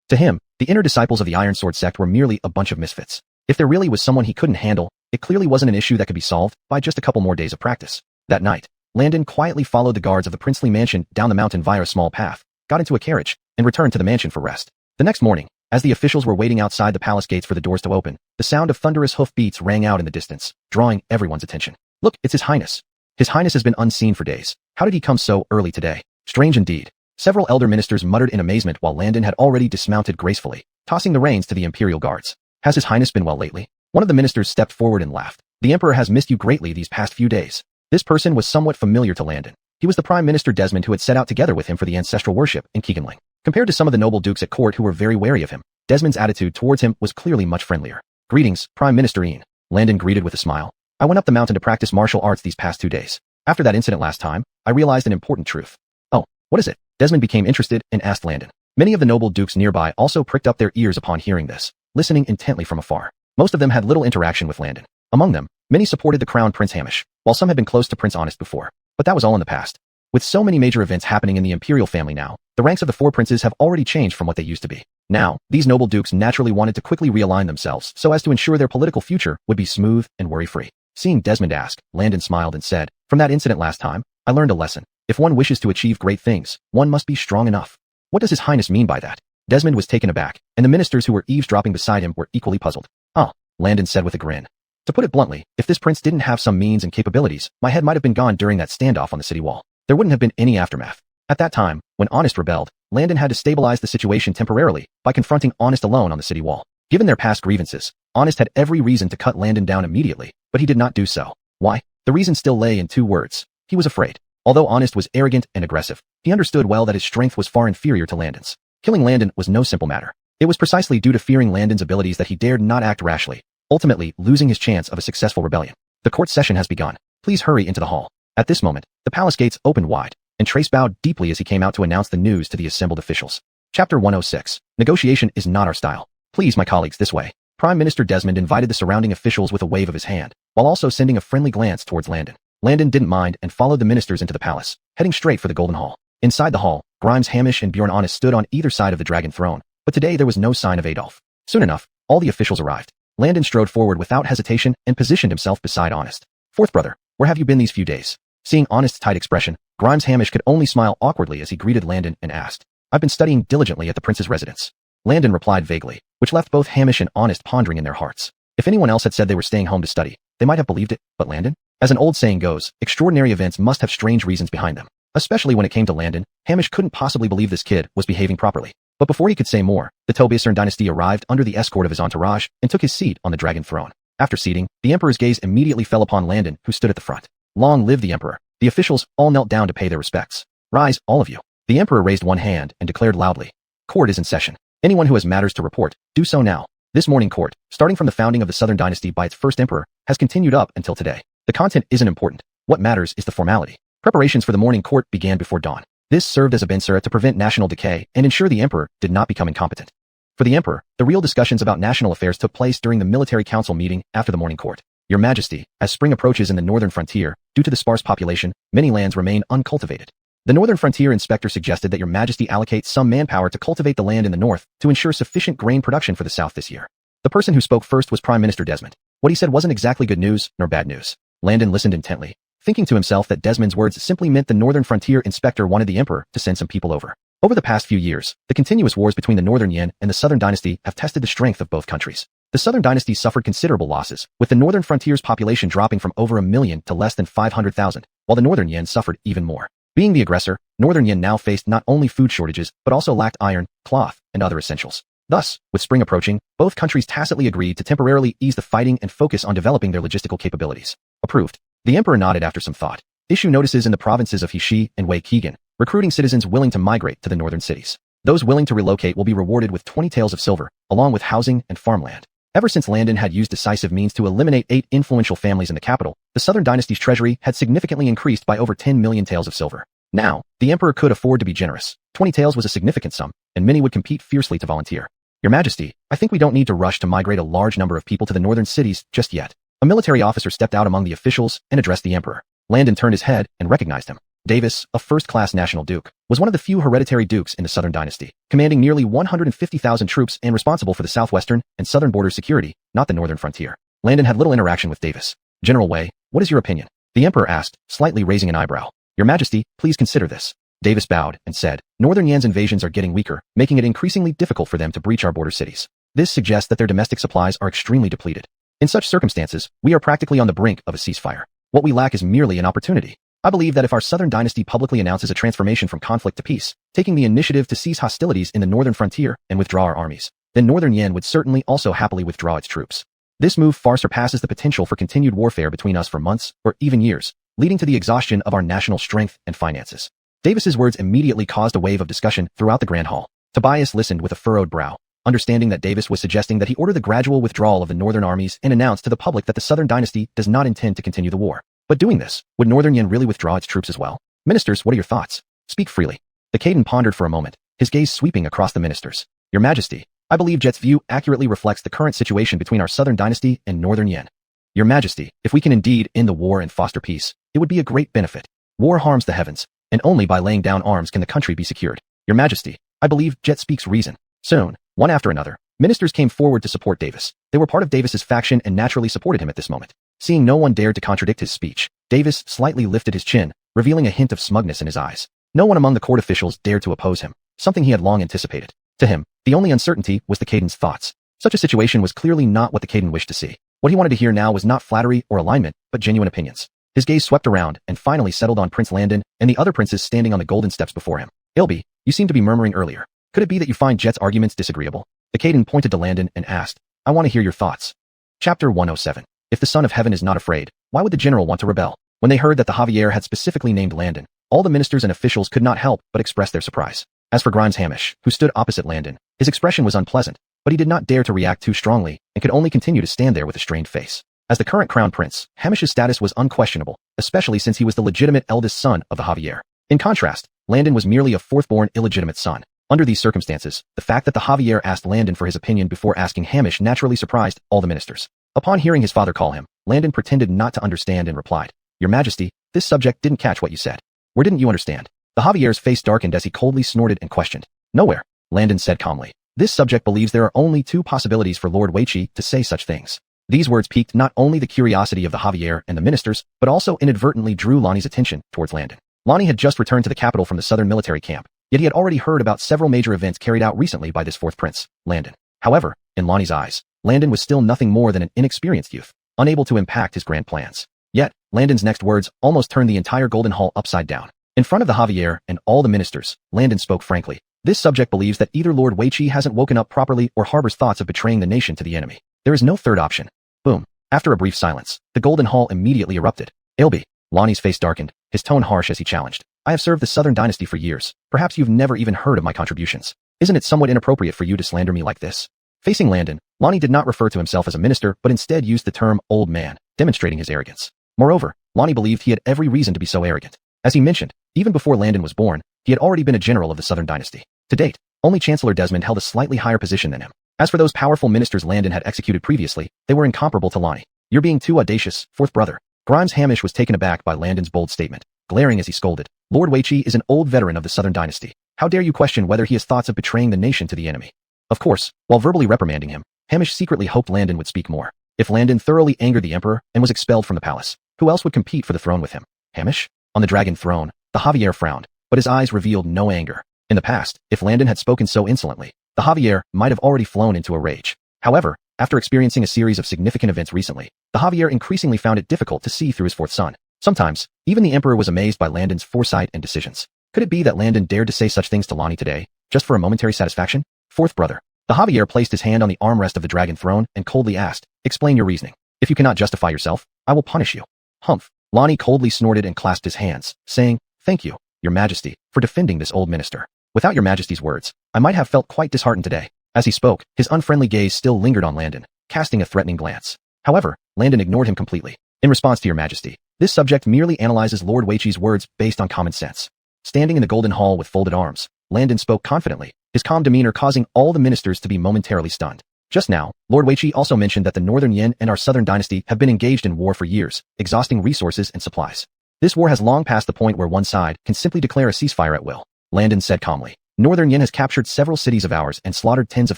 To him, the inner disciples of the Iron Sword Sect were merely a bunch of misfits. If there really was someone he couldn't handle, it clearly wasn't an issue that could be solved by just a couple more days of practice. That night, Landon quietly followed the guards of the princely mansion down the mountain via a small path, got into a carriage, and returned to the mansion for rest. The next morning, as the officials were waiting outside the palace gates for the doors to open, the sound of thunderous hoof beats rang out in the distance, drawing everyone's attention. Look, it's His Highness. His Highness has been unseen for days. How did he come so early today? Strange indeed. Several elder ministers muttered in amazement while Landon had already dismounted gracefully, tossing the reins to the imperial guards. Has His Highness been well lately? One of the ministers stepped forward and laughed. The Emperor has missed you greatly these past few days. This person was somewhat familiar to Landon. He was the Prime Minister Desmond who had set out together with him for the ancestral worship in Keeganling. Compared to some of the noble dukes at court who were very wary of him, Desmond's attitude towards him was clearly much friendlier. Greetings, Prime Minister Ian. Landon greeted with a smile. I went up the mountain to practice martial arts these past 2 days. After that incident last time, I realized an important truth. Oh, what is it? Desmond became interested and asked Landon. Many of the noble dukes nearby also pricked up their ears upon hearing this, listening intently from afar. Most of them had little interaction with Landon. Among them, many supported the crown Prince Hamish, while some had been close to Prince Honest before. But that was all in the past. With so many major events happening in the imperial family now, the ranks of the 4 princes have already changed from what they used to be. Now, these noble dukes naturally wanted to quickly realign themselves so as to ensure their political future would be smooth and worry-free. Seeing Desmond ask, Landon smiled and said, From that incident last time, I learned a lesson. If one wishes to achieve great things, one must be strong enough. What does His Highness mean by that? Desmond was taken aback, and the ministers who were eavesdropping beside him were equally puzzled. Oh, Landon said with a grin. To put it bluntly, if this prince didn't have some means and capabilities, my head might have been gone during that standoff on the city wall. There wouldn't have been any aftermath. At that time, when Honest rebelled, Landon had to stabilize the situation temporarily by confronting Honest alone on the city wall. Given their past grievances, Honest had every reason to cut Landon down immediately, but he did not do so. Why? The reason still lay in 2 words. He was afraid. Although Honest was arrogant and aggressive, he understood well that his strength was far inferior to Landon's. Killing Landon was no simple matter. It was precisely due to fearing Landon's abilities that he dared not act rashly, ultimately losing his chance of a successful rebellion. The court session has begun. Please hurry into the hall. At this moment, the palace gates opened wide, and Trace bowed deeply as he came out to announce the news to the assembled officials. Chapter 106. Negotiation is not our style. Please, my colleagues, this way. Prime Minister Desmond invited the surrounding officials with a wave of his hand, while also sending a friendly glance towards Landon. Landon didn't mind and followed the ministers into the palace, heading straight for the Golden Hall. Inside the hall, Grimes, Hamish, and Bjorn Honest stood on either side of the dragon throne, but today there was no sign of Adolf. Soon enough, all the officials arrived. Landon strode forward without hesitation and positioned himself beside Honest. Fourth brother, where have you been these few days? Seeing Honest's tight expression, Grimes Hamish could only smile awkwardly as he greeted Landon and asked, I've been studying diligently at the prince's residence. Landon replied vaguely, which left both Hamish and Honest pondering in their hearts. If anyone else had said they were staying home to study, they might have believed it, but Landon? As an old saying goes, extraordinary events must have strange reasons behind them. Especially when it came to Landon, Hamish couldn't possibly believe this kid was behaving properly. But before he could say more, the Tobiasan dynasty arrived under the escort of his entourage and took his seat on the dragon throne. After seating, the emperor's gaze immediately fell upon Landon, who stood at the front. Long live the emperor. The officials all knelt down to pay their respects. Rise, all of you. The emperor raised one hand and declared loudly, Court is in session. Anyone who has matters to report, do so now. This morning court, starting from the founding of the Southern dynasty by its first emperor, has continued up until today. The content isn't important. What matters is the formality. Preparations for the morning court began before dawn. This served as a bensura to prevent national decay and ensure the emperor did not become incompetent. For the emperor, the real discussions about national affairs took place during the military council meeting after the morning court. Your Majesty, as spring approaches in the northern frontier, due to the sparse population, many lands remain uncultivated. The northern frontier inspector suggested that your Majesty allocate some manpower to cultivate the land in the north to ensure sufficient grain production for the south this year. The person who spoke first was Prime Minister Desmond. What he said wasn't exactly good news nor bad news. Landon listened intently, thinking to himself that Desmond's words simply meant the northern frontier inspector wanted the emperor to send some people over. Over the past few years, the continuous wars between the northern Yin and the southern dynasty have tested the strength of both countries. The southern dynasty suffered considerable losses, with the northern frontier's population dropping from over 1 million to less than 500,000, while the northern Yin suffered even more. Being the aggressor, northern Yin now faced not only food shortages, but also lacked iron, cloth, and other essentials. Thus, with spring approaching, both countries tacitly agreed to temporarily ease the fighting and focus on developing their logistical capabilities. Approved. The emperor nodded after some thought. Issue notices in the provinces of Heshi and Wei Keegan, recruiting citizens willing to migrate to the northern cities. Those willing to relocate will be rewarded with 20 taels of silver, along with housing and farmland. Ever since Landon had used decisive means to eliminate 8 influential families in the capital, the southern dynasty's treasury had significantly increased by over 10 million taels of silver. Now, the emperor could afford to be generous. 20 taels was a significant sum, and many would compete fiercely to volunteer. Your Majesty, I think we don't need to rush to migrate a large number of people to the northern cities just yet. A military officer stepped out among the officials and addressed the emperor. Landon turned his head and recognized him. Davis, a first-class national duke, was one of the few hereditary dukes in the southern dynasty, commanding nearly 150,000 troops and responsible for the southwestern and southern border security, not the northern frontier. Landon had little interaction with Davis. General Wei, what is your opinion? The emperor asked, slightly raising an eyebrow. Your Majesty, please consider this. Davis bowed and said, Northern Yan's invasions are getting weaker, making it increasingly difficult for them to breach our border cities. This suggests that their domestic supplies are extremely depleted. In such circumstances, we are practically on the brink of a ceasefire. What we lack is merely an opportunity. I believe that if our southern dynasty publicly announces a transformation from conflict to peace, taking the initiative to cease hostilities in the northern frontier and withdraw our armies, then Northern Yan would certainly also happily withdraw its troops. This move far surpasses the potential for continued warfare between us for months or even years, leading to the exhaustion of our national strength and finances. Davis's words immediately caused a wave of discussion throughout the Grand Hall. Tobias listened with a furrowed brow, understanding that Davis was suggesting that he order the gradual withdrawal of the northern armies and announce to the public that the southern dynasty does not intend to continue the war. But doing this, would Northern Yan really withdraw its troops as well? Ministers, what are your thoughts? Speak freely. The Caden pondered for a moment, his gaze sweeping across the ministers. Your Majesty, I believe Jet's view accurately reflects the current situation between our southern dynasty and Northern Yan. Your Majesty, if we can indeed end the war and foster peace, it would be a great benefit. War harms the heavens, and only by laying down arms can the country be secured. Your Majesty, I believe Jet speaks reason. Soon, one after another, ministers came forward to support Davis. They were part of Davis's faction and naturally supported him at this moment. Seeing no one dared to contradict his speech, Davis slightly lifted his chin, revealing a hint of smugness in his eyes. No one among the court officials dared to oppose him, something he had long anticipated. To him, the only uncertainty was the Caden's thoughts. Such a situation was clearly not what the Caden wished to see. What he wanted to hear now was not flattery or alignment, but genuine opinions. His gaze swept around and finally settled on Prince Landon and the other princes standing on the golden steps before him. Ilby, you seemed to be murmuring earlier. Could it be that you find Jet's arguments disagreeable? The Caden pointed to Landon and asked, I want to hear your thoughts. Chapter 107. If the Son of Heaven is not afraid, why would the general want to rebel? When they heard that the Javier had specifically named Landon, all the ministers and officials could not help but express their surprise. As for Grimes Hamish, who stood opposite Landon, his expression was unpleasant, but he did not dare to react too strongly and could only continue to stand there with a strained face. As the current crown prince, Hamish's status was unquestionable, especially since he was the legitimate eldest son of the Javier. In contrast, Landon was merely a fourth-born illegitimate son. Under these circumstances, the fact that the Javier asked Landon for his opinion before asking Hamish naturally surprised all the ministers. Upon hearing his father call him, Landon pretended not to understand and replied, Your Majesty, this subject didn't catch what you said. Where didn't you understand? The Javier's face darkened as he coldly snorted and questioned. Nowhere, Landon said calmly. This subject believes there are only two possibilities for Lord Weiqi to say such things. These words piqued not only the curiosity of the Javier and the ministers, but also inadvertently drew Lonnie's attention towards Landon. Lonnie had just returned to the capital from the southern military camp, yet he had already heard about several major events carried out recently by this fourth prince, Landon. However, in Lonnie's eyes, Landon was still nothing more than an inexperienced youth, unable to impact his grand plans. Yet, Landon's next words almost turned the entire Golden Hall upside down. In front of the Javier and all the ministers, Landon spoke frankly. This subject believes that either Lord Weiqi hasn't woken up properly or harbors thoughts of betraying the nation to the enemy. There is no third option. Boom. After a brief silence, the Golden Hall immediately erupted. Ilby. Lonnie's face darkened, his tone harsh as he challenged. I have served the Southern Dynasty for years. Perhaps you've never even heard of my contributions. Isn't it somewhat inappropriate for you to slander me like this? Facing Landon, Lonnie did not refer to himself as a minister, but instead used the term old man, demonstrating his arrogance. Moreover, Lonnie believed he had every reason to be so arrogant. As he mentioned, even before Landon was born, he had already been a general of the Southern Dynasty. To date, only Chancellor Desmond held a slightly higher position than him. As for those powerful ministers Landon had executed previously, they were incomparable to Lonnie. You're being too audacious, fourth brother. Grimes Hamish was taken aback by Landon's bold statement, glaring as he scolded. Lord Weiqi is an old veteran of the Southern Dynasty. How dare you question whether he has thoughts of betraying the nation to the enemy? Of course, while verbally reprimanding him, Hamish secretly hoped Landon would speak more. If Landon thoroughly angered the emperor and was expelled from the palace, who else would compete for the throne with him? Hamish? On the dragon throne, the Javier frowned, but his eyes revealed no anger. In the past, if Landon had spoken so insolently, the Javier might have already flown into a rage. However, after experiencing a series of significant events recently, the Javier increasingly found it difficult to see through his fourth son. Sometimes, even the emperor was amazed by Landon's foresight and decisions. Could it be that Landon dared to say such things to Lonnie today, just for a momentary satisfaction? Fourth brother. The Javier placed his hand on the armrest of the dragon throne and coldly asked, explain your reasoning. If you cannot justify yourself, I will punish you. Humph. Lonnie coldly snorted and clasped his hands, saying, thank you, your majesty, for defending this old minister. Without your majesty's words, I might have felt quite disheartened today. As he spoke, his unfriendly gaze still lingered on Landon, casting a threatening glance. However, Landon ignored him completely. In response to your majesty, this subject merely analyzes Lord Weiqi's words based on common sense. Standing in the Golden Hall with folded arms, Landon spoke confidently, his calm demeanor causing all the ministers to be momentarily stunned. Just now, Lord Weiqi also mentioned that the Northern Yin and our Southern Dynasty have been engaged in war for years, exhausting resources and supplies. This war has long passed the point where one side can simply declare a ceasefire at will. Landon said calmly. Northern Yin has captured several cities of ours and slaughtered tens of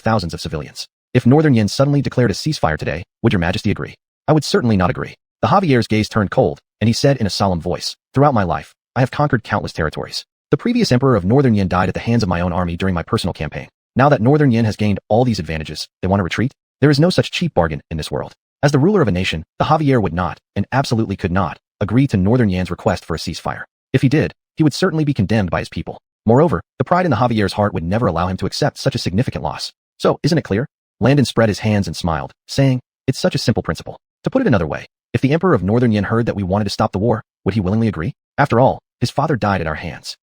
thousands of civilians. If Northern Yin suddenly declared a ceasefire today, would your majesty agree? I would certainly not agree. The Javier's gaze turned cold, and he said in a solemn voice, throughout my life, I have conquered countless territories. The previous emperor of Northern Yin died at the hands of my own army during my personal campaign. Now that Northern Yin has gained all these advantages, they want to retreat? There is no such cheap bargain in this world. As the ruler of a nation, the Javier would not, and absolutely could not, agree to Northern Yan's request for a ceasefire. If he did, he would certainly be condemned by his people. Moreover, the pride in the Javier's heart would never allow him to accept such a significant loss. So, isn't it clear? Landon spread his hands and smiled, saying, it's such a simple principle. To put it another way, if the emperor of Northern Yin heard that we wanted to stop the war, would he willingly agree? After all, his father died at our hands.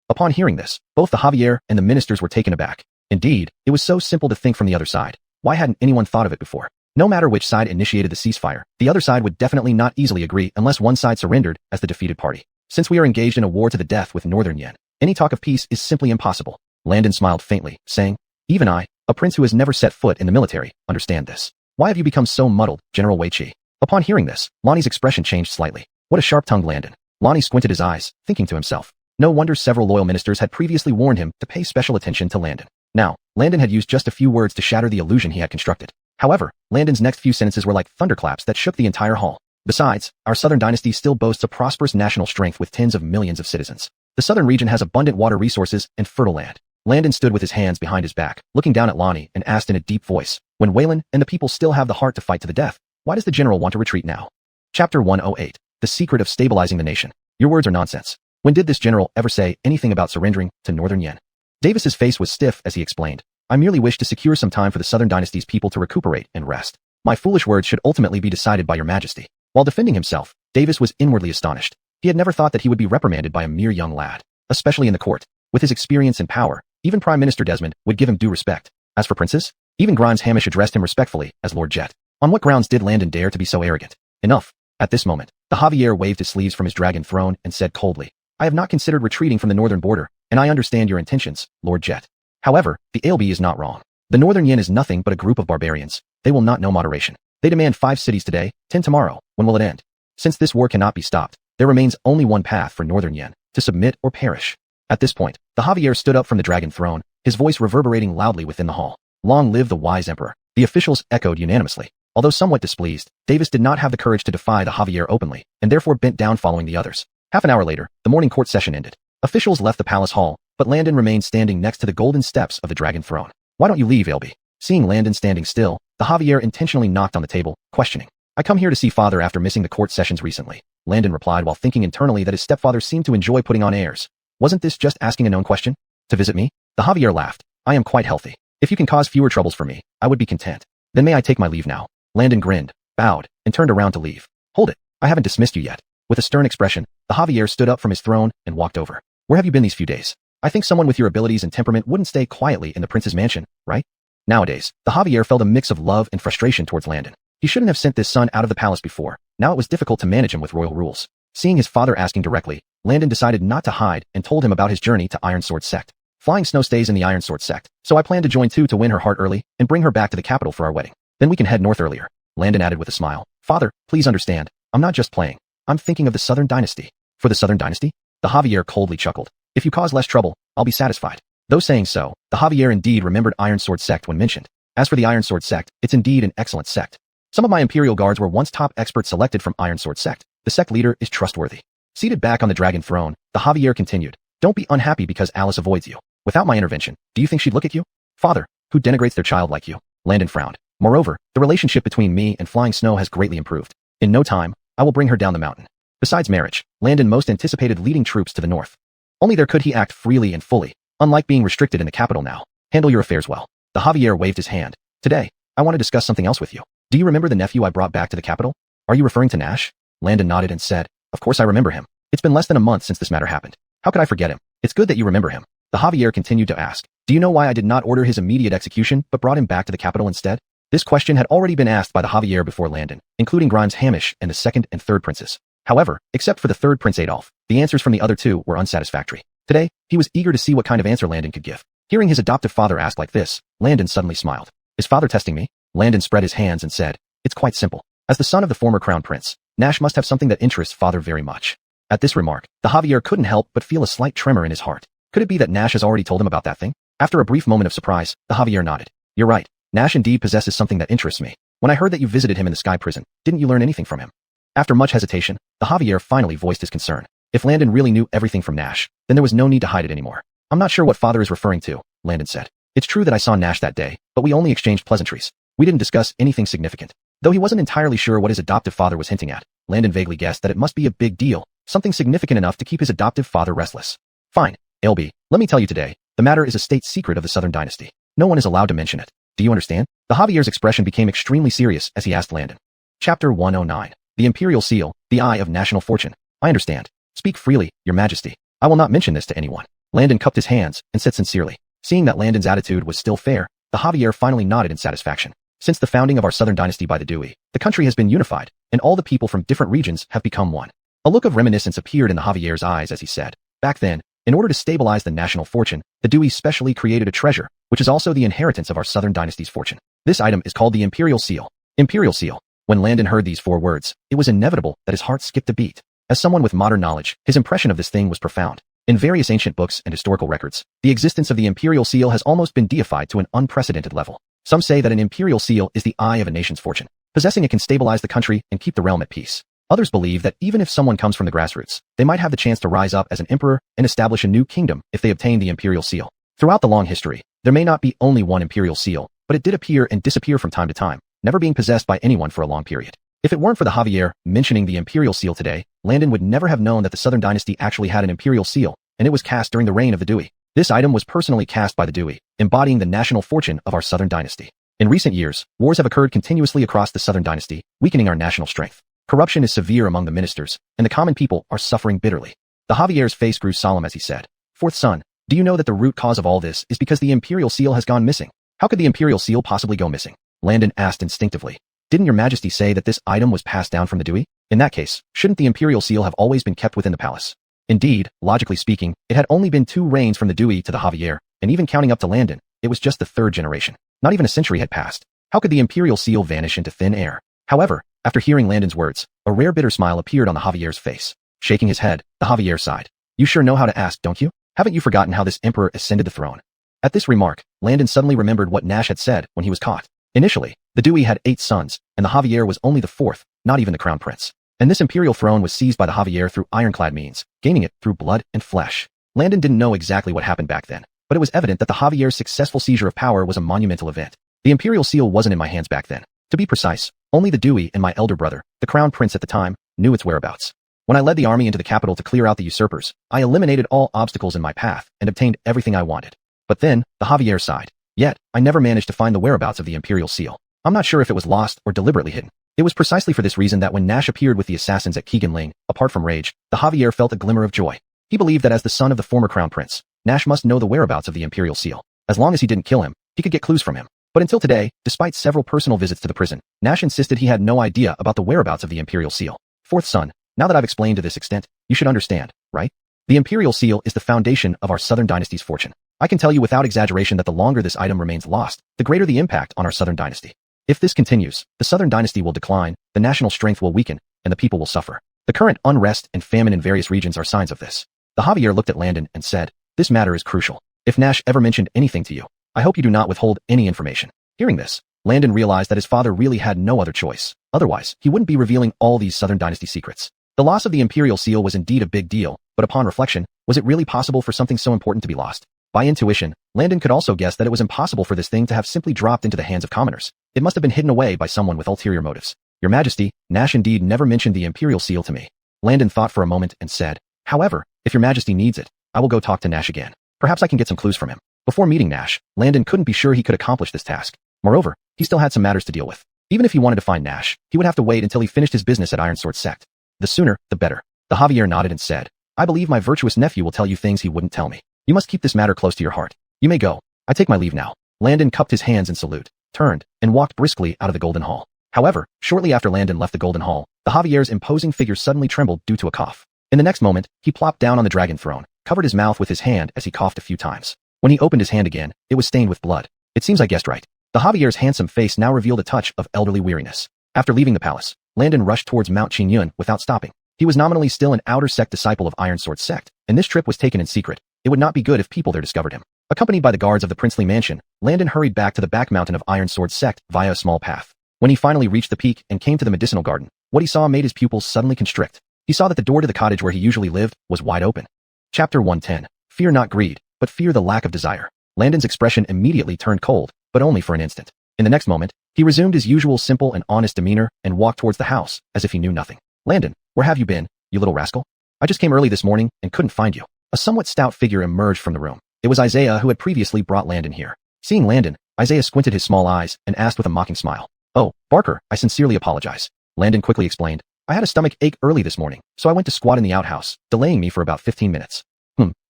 Upon hearing this, both the Javier and the ministers were taken aback. Indeed, it was so simple to think from the other side. Why hadn't anyone thought of it before? No matter which side initiated the ceasefire, the other side would definitely not easily agree unless one side surrendered as the defeated party. Since we are engaged in a war to the death with Northern Yin, any talk of peace is simply impossible. Landon smiled faintly, saying, even I, a prince who has never set foot in the military, understand this. Why have you become so muddled, General Weiqi? Upon hearing this, Lonnie's expression changed slightly. What a sharp-tongued Landon. Lonnie squinted his eyes, thinking to himself. No wonder several loyal ministers had previously warned him to pay special attention to Landon. Now, Landon had used just a few words to shatter the illusion he had constructed. However, Landon's next few sentences were like thunderclaps that shook the entire hall. Besides, our Southern Dynasty still boasts a prosperous national strength with tens of millions of citizens. The southern region has abundant water resources and fertile land. Landon stood with his hands behind his back, looking down at Lonnie and asked in a deep voice, when Waylon and the people still have the heart to fight to the death, why does the general want to retreat now? Chapter 108. The Secret of Stabilizing the Nation. Your words are nonsense. When did this general ever say anything about surrendering to Northern Yin? Davis's face was stiff as he explained, I merely wish to secure some time for the Southern Dynasty's people to recuperate and rest. My foolish words should ultimately be decided by your majesty. While defending himself, Davis was inwardly astonished. He had never thought that he would be reprimanded by a mere young lad, especially in the court. With his experience and power, even Prime Minister Desmond would give him due respect. As for princes, even Grimes Hamish addressed him respectfully as Lord Jet. On what grounds did Landon dare to be so arrogant? Enough. At this moment, the Javier waved his sleeves from his dragon throne and said coldly, I have not considered retreating from the northern border, and I understand your intentions, Lord Jet. However, the ALB is not wrong. The Northern Yin is nothing but a group of barbarians. They will not know moderation. They demand 5 cities today, 10 tomorrow. When will it end? Since this war cannot be stopped, there remains only one path for Northern Yin, to submit or perish. At this point, the Javier stood up from the dragon throne, his voice reverberating loudly within the hall. Long live the wise emperor. The officials echoed unanimously. Although somewhat displeased, Davis did not have the courage to defy the Javier openly, and therefore bent down following the others. Half an hour later, the morning court session ended. Officials left the palace hall, but Landon remained standing next to the golden steps of the dragon throne. Why don't you leave, Ailby? Seeing Landon standing still, the Javier intentionally knocked on the table, questioning. I come here to see father after missing the court sessions recently. Landon replied while thinking internally that his stepfather seemed to enjoy putting on airs. Wasn't this just asking a known question? To visit me? The Javier laughed. I am quite healthy. If you can cause fewer troubles for me, I would be content. Then may I take my leave now? Landon grinned, bowed, and turned around to leave. Hold it. I haven't dismissed you yet. With a stern expression, the Javier stood up from his throne and walked over. Where have you been these few days? I think someone with your abilities and temperament wouldn't stay quietly in the prince's mansion, right? Nowadays, the Javier felt a mix of love and frustration towards Landon. He shouldn't have sent this son out of the palace before. Now it was difficult to manage him with royal rules. Seeing his father asking directly, Landon decided not to hide and told him about his journey to Iron Sword Sect. Flying Snow stays in the Iron Sword Sect, so I plan to join too to win her heart early and bring her back to the capital for our wedding. Then we can head north earlier. Landon added with a smile. Father, please understand. I'm not just playing. I'm thinking of the Southern Dynasty. For the Southern Dynasty? The Javier coldly chuckled. If you cause less trouble, I'll be satisfied. Though saying so, the Javier indeed remembered Iron Sword Sect when mentioned. As for the Iron Sword Sect, it's indeed an excellent sect. Some of my Imperial guards were once top experts selected from Iron Sword Sect. The sect leader is trustworthy. Seated back on the dragon throne, the Javier continued. Don't be unhappy because Alice avoids you. Without my intervention, do you think she'd look at you? Father, who denigrates their child like you? Landon frowned. Moreover, the relationship between me and Flying Snow has greatly improved. In no time, I will bring her down the mountain. Besides marriage, Landon most anticipated leading troops to the north. Only there could he act freely and fully, unlike being restricted in the capital now. Handle your affairs well. The Javier waved his hand. Today, I want to discuss something else with you. Do you remember the nephew I brought back to the capital? Are you referring to Nash? Landon nodded and said, Of course I remember him. It's been less than a month since this matter happened. How could I forget him? It's good that you remember him. The Javier continued to ask. Do you know why I did not order his immediate execution but brought him back to the capital instead? This question had already been asked by the Javier before Landon, including Grimes Hamish and the second and third princes. However, except for the third Prince Adolf, the answers from the other two were unsatisfactory. Today, he was eager to see what kind of answer Landon could give. Hearing his adoptive father ask like this, Landon suddenly smiled. Is father testing me? Landon spread his hands and said, It's quite simple. As the son of the former crown prince, Nash must have something that interests father very much. At this remark, the Javier couldn't help but feel a slight tremor in his heart. Could it be that Nash has already told him about that thing? After a brief moment of surprise, the Javier nodded. You're right. Nash indeed possesses something that interests me. When I heard that you visited him in the Sky Prison, didn't you learn anything from him? After much hesitation, the Javier finally voiced his concern. If Landon really knew everything from Nash, then there was no need to hide it anymore. I'm not sure what father is referring to, Landon said. It's true that I saw Nash that day, but we only exchanged pleasantries. We didn't discuss anything significant. Though he wasn't entirely sure what his adoptive father was hinting at, Landon vaguely guessed that it must be a big deal, something significant enough to keep his adoptive father restless. Fine, Ailby, let me tell you today, the matter is a state secret of the Southern Dynasty. No one is allowed to mention it. Do you understand? The Javier's expression became extremely serious as he asked Landon. Chapter 109. The Imperial Seal, the Eye of National Fortune. I understand. Speak freely, Your Majesty. I will not mention this to anyone. Landon cupped his hands and said sincerely. Seeing that Landon's attitude was still fair, the Javier finally nodded in satisfaction. Since the founding of our Southern Dynasty by the Dewey, the country has been unified, and all the people from different regions have become one. A look of reminiscence appeared in the Javier's eyes as he said, Back then, in order to stabilize the national fortune, the Dewey specially created a treasure, which is also the inheritance of our Southern Dynasty's fortune. This item is called the Imperial Seal. Imperial Seal. When Landon heard these 4 words, it was inevitable that his heart skipped a beat. As someone with modern knowledge, his impression of this thing was profound. In various ancient books and historical records, the existence of the Imperial Seal has almost been deified to an unprecedented level. Some say that an Imperial Seal is the eye of a nation's fortune. Possessing it can stabilize the country and keep the realm at peace. Others believe that even if someone comes from the grassroots, they might have the chance to rise up as an emperor and establish a new kingdom if they obtain the Imperial Seal. Throughout the long history, there may not be only one Imperial Seal, but it did appear and disappear from time to time, never being possessed by anyone for a long period. If it weren't for the Javier mentioning the Imperial Seal today, Landon would never have known that the Southern Dynasty actually had an Imperial Seal, and it was cast during the reign of the Dewey. This item was personally cast by the Dewey, embodying the national fortune of our Southern Dynasty. In recent years, wars have occurred continuously across the Southern Dynasty, weakening our national strength. Corruption is severe among the ministers, and the common people are suffering bitterly. The Javier's face grew solemn as he said, Fourth son, do you know that the root cause of all this is because the Imperial Seal has gone missing? How could the Imperial Seal possibly go missing? Landon asked instinctively. Didn't Your Majesty say that this item was passed down from the Dewey? In that case, shouldn't the Imperial Seal have always been kept within the palace? Indeed, logically speaking, it had only been 2 reigns from the Dewey to the Javier, and even counting up to Landon, it was just the 3rd generation. Not even a century had passed. How could the Imperial Seal vanish into thin air? However, after hearing Landon's words, a rare bitter smile appeared on the Javier's face. Shaking his head, the Javier sighed. You sure know how to ask, don't you? Haven't you forgotten how this emperor ascended the throne? At this remark, Landon suddenly remembered what Nash had said when he was caught. Initially, the Dewey had 8 sons, and the Javier was only the 4th, not even the crown prince. And this imperial throne was seized by the Javier through ironclad means, gaining it through blood and flesh. Landon didn't know exactly what happened back then, but it was evident that the Javier's successful seizure of power was a monumental event. The imperial seal wasn't in my hands back then. To be precise, only the Dewey and my elder brother, the crown prince at the time, knew its whereabouts. When I led the army into the capital to clear out the usurpers, I eliminated all obstacles in my path and obtained everything I wanted. But then, the Javier sighed. Yet, I never managed to find the whereabouts of the imperial seal. I'm not sure if it was lost or deliberately hidden. It was precisely for this reason that when Nash appeared with the assassins at Keegan Ling, apart from rage, the Javier felt a glimmer of joy. He believed that as the son of the former crown prince, Nash must know the whereabouts of the imperial seal. As long as he didn't kill him, he could get clues from him. But until today, despite several personal visits to the prison, Nash insisted he had no idea about the whereabouts of the imperial seal. Fourth son, now that I've explained to this extent, you should understand, right? The imperial seal is the foundation of our southern dynasty's fortune. I can tell you without exaggeration that the longer this item remains lost, the greater the impact on our southern dynasty. If this continues, the southern dynasty will decline, the national strength will weaken, and the people will suffer. The current unrest and famine in various regions are signs of this. The Javier looked at Landon and said, "This matter is crucial. If Nash ever mentioned anything to you, I hope you do not withhold any information." Hearing this, Landon realized that his father really had no other choice. Otherwise, he wouldn't be revealing all these southern dynasty secrets. The loss of the imperial seal was indeed a big deal, but upon reflection, was it really possible for something so important to be lost? By intuition, Landon could also guess that it was impossible for this thing to have simply dropped into the hands of commoners. It must have been hidden away by someone with ulterior motives. Your Majesty, Nash indeed never mentioned the imperial seal to me. Landon thought for a moment and said, "However, if your Majesty needs it, I will go talk to Nash again. Perhaps I can get some clues from him." Before meeting Nash, Landon couldn't be sure he could accomplish this task. Moreover, he still had some matters to deal with. Even if he wanted to find Nash, he would have to wait until he finished his business at Ironsword Sect. The sooner, the better. The Javier nodded and said, "I believe my virtuous nephew will tell you things he wouldn't tell me. You must keep this matter close to your heart. You may go. I take my leave now." Landon cupped his hands in salute, turned, and walked briskly out of the Golden Hall. However, shortly after Landon left the Golden Hall, the Javier's imposing figure suddenly trembled due to a cough. In the next moment, he plopped down on the dragon throne, covered his mouth with his hand as he coughed a few times. When he opened his hand again, it was stained with blood. It seems I guessed right. The Javier's handsome face now revealed a touch of elderly weariness. After leaving the palace, Landon rushed towards Mount Qingyun without stopping. He was nominally still an outer sect disciple of Ironsword Sect, and this trip was taken in secret. It would not be good if people there discovered him. Accompanied by the guards of the princely mansion, Landon hurried back to the back mountain of Ironsword Sect via a small path. When he finally reached the peak and came to the medicinal garden, what he saw made his pupils suddenly constrict. He saw that the door to the cottage where he usually lived was wide open. Chapter 110. Fear not greed, but fear the lack of desire. Landon's expression immediately turned cold, but only for an instant. In the next moment, he resumed his usual simple and honest demeanor and walked towards the house as if he knew nothing. "Landon, where have you been, you little rascal? I just came early this morning and couldn't find you." A somewhat stout figure emerged from the room. It was Isaiah who had previously brought Landon here. Seeing Landon, Isaiah squinted his small eyes and asked with a mocking smile, "Oh, Barker, I sincerely apologize." Landon quickly explained, "I had a stomach ache early this morning, so I went to squat in the outhouse, delaying me for about 15 minutes.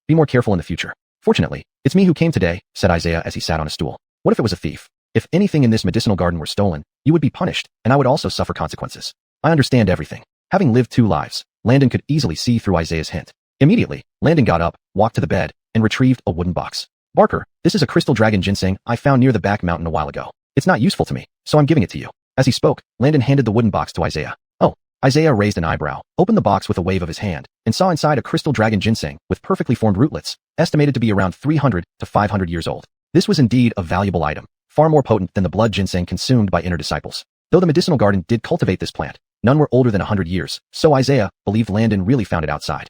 Be more careful in the future. Fortunately, it's me who came today," said Isaiah as he sat on a stool. "What if it was a thief? If anything in this medicinal garden were stolen, you would be punished, and I would also suffer consequences. I understand everything." Having lived 2 lives, Landon could easily see through Isaiah's hint. Immediately, Landon got up, walked to the bed, and retrieved a wooden box. "Barker, this is a crystal dragon ginseng I found near the back mountain a while ago. It's not useful to me, so I'm giving it to you." As he spoke, Landon handed the wooden box to Isaiah. "Oh." Isaiah raised an eyebrow, opened the box with a wave of his hand, and saw inside a crystal dragon ginseng with perfectly formed rootlets, estimated to be around 300 to 500 years old. This was indeed a valuable item, far more potent than the blood ginseng consumed by inner disciples. Though the medicinal garden did cultivate this plant, none were older than 100 years, so Isaiah believed Landon really found it outside.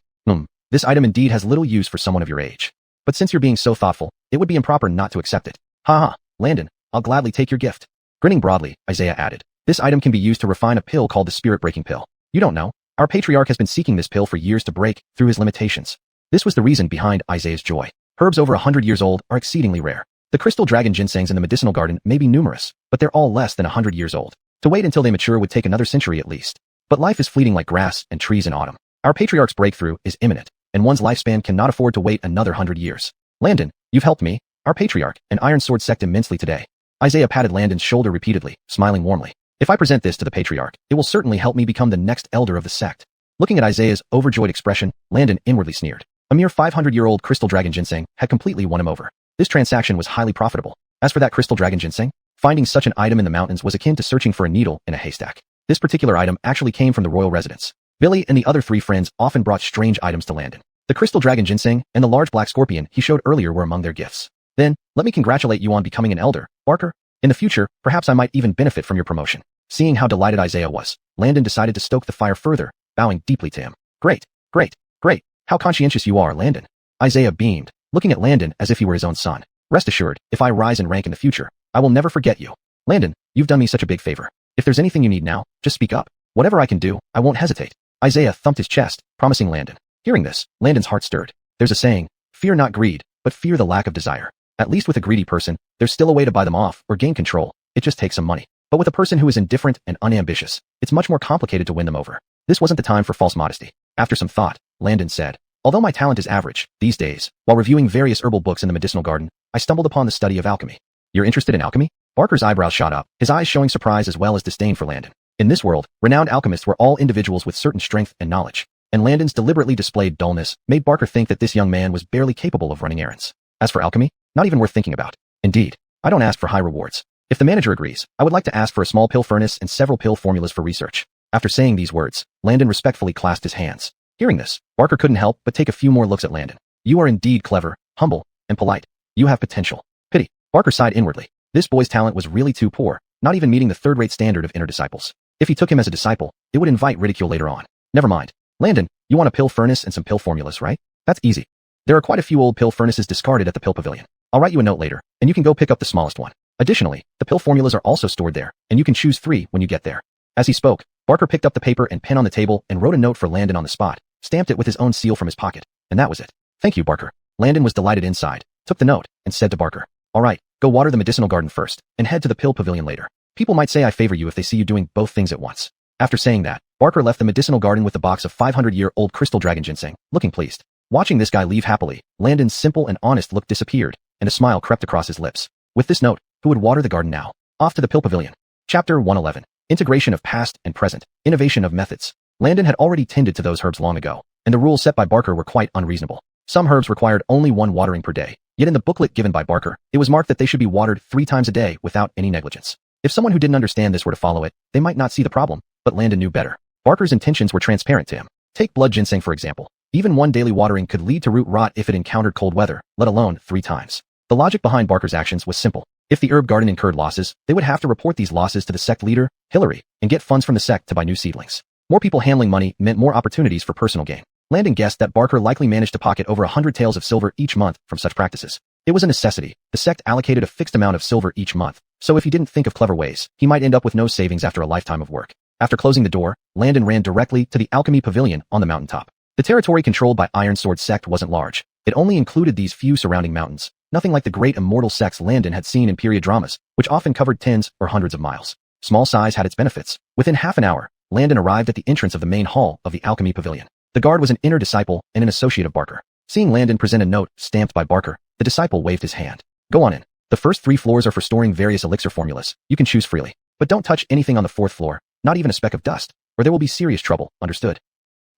This item indeed has little use for someone of your age. But since you're being so thoughtful, it would be improper not to accept it. Ha, Landon, I'll gladly take your gift." Grinning broadly, Isaiah added, "This item can be used to refine a pill called the spirit-breaking pill. You don't know? Our patriarch has been seeking this pill for years to break through his limitations." This was the reason behind Isaiah's joy. Herbs over 100 years old are exceedingly rare. The crystal dragon ginsengs in the medicinal garden may be numerous, but they're all less than 100 years old. To wait until they mature would take another century at least. But life is fleeting like grass and trees in autumn. Our patriarch's breakthrough is imminent, and one's lifespan cannot afford to wait another 100 years. "Landon, you've helped me, our patriarch, and Ironsword Sect immensely today." Isaiah patted Landon's shoulder repeatedly, smiling warmly. "If I present this to the patriarch, it will certainly help me become the next elder of the sect." Looking at Isaiah's overjoyed expression, Landon inwardly sneered. A mere 500-year-old crystal dragon ginseng had completely won him over. This transaction was highly profitable. As for that crystal dragon ginseng, finding such an item in the mountains was akin to searching for a needle in a haystack. This particular item actually came from the royal residence. Billy and the other 3 friends often brought strange items to Landon. The crystal dragon ginseng and the large black scorpion he showed earlier were among their gifts. Then, Let me congratulate you on becoming an elder, Barker. In the future, perhaps I might even benefit from your promotion. Seeing how delighted Isaiah was, Landon decided to stoke the fire further, bowing deeply to him. Great, great, great. How conscientious you are, Landon. Isaiah beamed, looking at Landon as if he were his own son. Rest assured, if I rise in rank in the future, I will never forget you. Landon, you've done me such a big favor. If there's anything you need now, just speak up. Whatever I can do, I won't hesitate. Isaiah thumped his chest, promising Landon. Hearing this, Landon's heart stirred. There's a saying, fear not greed, but fear the lack of desire. At least with a greedy person, there's still a way to buy them off or gain control. It just takes some money. But with a person who is indifferent and unambitious, it's much more complicated to win them over. This wasn't the time for false modesty. After some thought, Landon said, although my talent is average, these days, while reviewing various herbal books in the medicinal garden, I stumbled upon the study of alchemy. You're interested in alchemy? Barker's eyebrows shot up, his eyes showing surprise as well as disdain for Landon. In this world, renowned alchemists were all individuals with certain strength and knowledge, and Landon's deliberately displayed dullness made Barker think that this young man was barely capable of running errands. As for alchemy, not even worth thinking about. Indeed, I don't ask for high rewards. If the manager agrees, I would like to ask for a small pill furnace and several pill formulas for research. After saying these words, Landon respectfully clasped his hands. Hearing this, Barker couldn't help but take a few more looks at Landon. You are indeed clever, humble, and polite. You have potential. Pity. Barker sighed inwardly. This boy's talent was really too poor, not even meeting the third-rate standard of inner disciples. If he took him as a disciple, it would invite ridicule later on. Never mind. Landon, you want a pill furnace and some pill formulas, right? That's easy. There are quite a few old pill furnaces discarded at the pill pavilion. I'll write you a note later, and you can go pick up the smallest one. Additionally, the pill formulas are also stored there, and you can choose 3 when you get there. As he spoke, Barker picked up the paper and pen on the table and wrote a note for Landon on the spot, stamped it with his own seal from his pocket, and that was it. Thank you, Barker. Landon was delighted inside, took the note, and said to Barker, all right, go water the medicinal garden first, and head to the pill pavilion later. People might say I favor you if they see you doing both things at once. After saying that, Barker left the medicinal garden with the box of 500-year-old crystal dragon ginseng, looking pleased. Watching this guy leave happily, Landon's simple and honest look disappeared, and a smile crept across his lips. With this note, who would water the garden now? Off to the pill pavilion. Chapter 111. Integration of past and present. Innovation of methods. Landon had already tended to those herbs long ago, and the rules set by Barker were quite unreasonable. Some herbs required only 1 watering per day, yet in the booklet given by Barker, it was marked that they should be watered 3 times a day without any negligence. If someone who didn't understand this were to follow it, they might not see the problem, but Landon knew better. Barker's intentions were transparent to him. Take blood ginseng for example. Even 1 daily watering could lead to root rot if it encountered cold weather, let alone 3 times. The logic behind Barker's actions was simple. If the herb garden incurred losses, they would have to report these losses to the sect leader, Hillary, and get funds from the sect to buy new seedlings. More people handling money meant more opportunities for personal gain. Landon guessed that Barker likely managed to pocket over 100 taels of silver each month from such practices. It was a necessity. The sect allocated a fixed amount of silver each month, so if he didn't think of clever ways, he might end up with no savings after a lifetime of work. After closing the door, Landon ran directly to the alchemy pavilion on the mountaintop. The territory controlled by Iron Sword sect wasn't large. It only included these few surrounding mountains, nothing like the great immortal sects Landon had seen in period dramas, which often covered tens or hundreds of miles. Small size had its benefits. Within half an hour, Landon arrived at the entrance of the main hall of the alchemy pavilion. The guard was an inner disciple and an associate of Barker. Seeing Landon present a note stamped by Barker, the disciple waved his hand. Go on in. The first 3 floors are for storing various elixir formulas. You can choose freely. But don't touch anything on the 4th floor, not even a speck of dust, or there will be serious trouble, understood?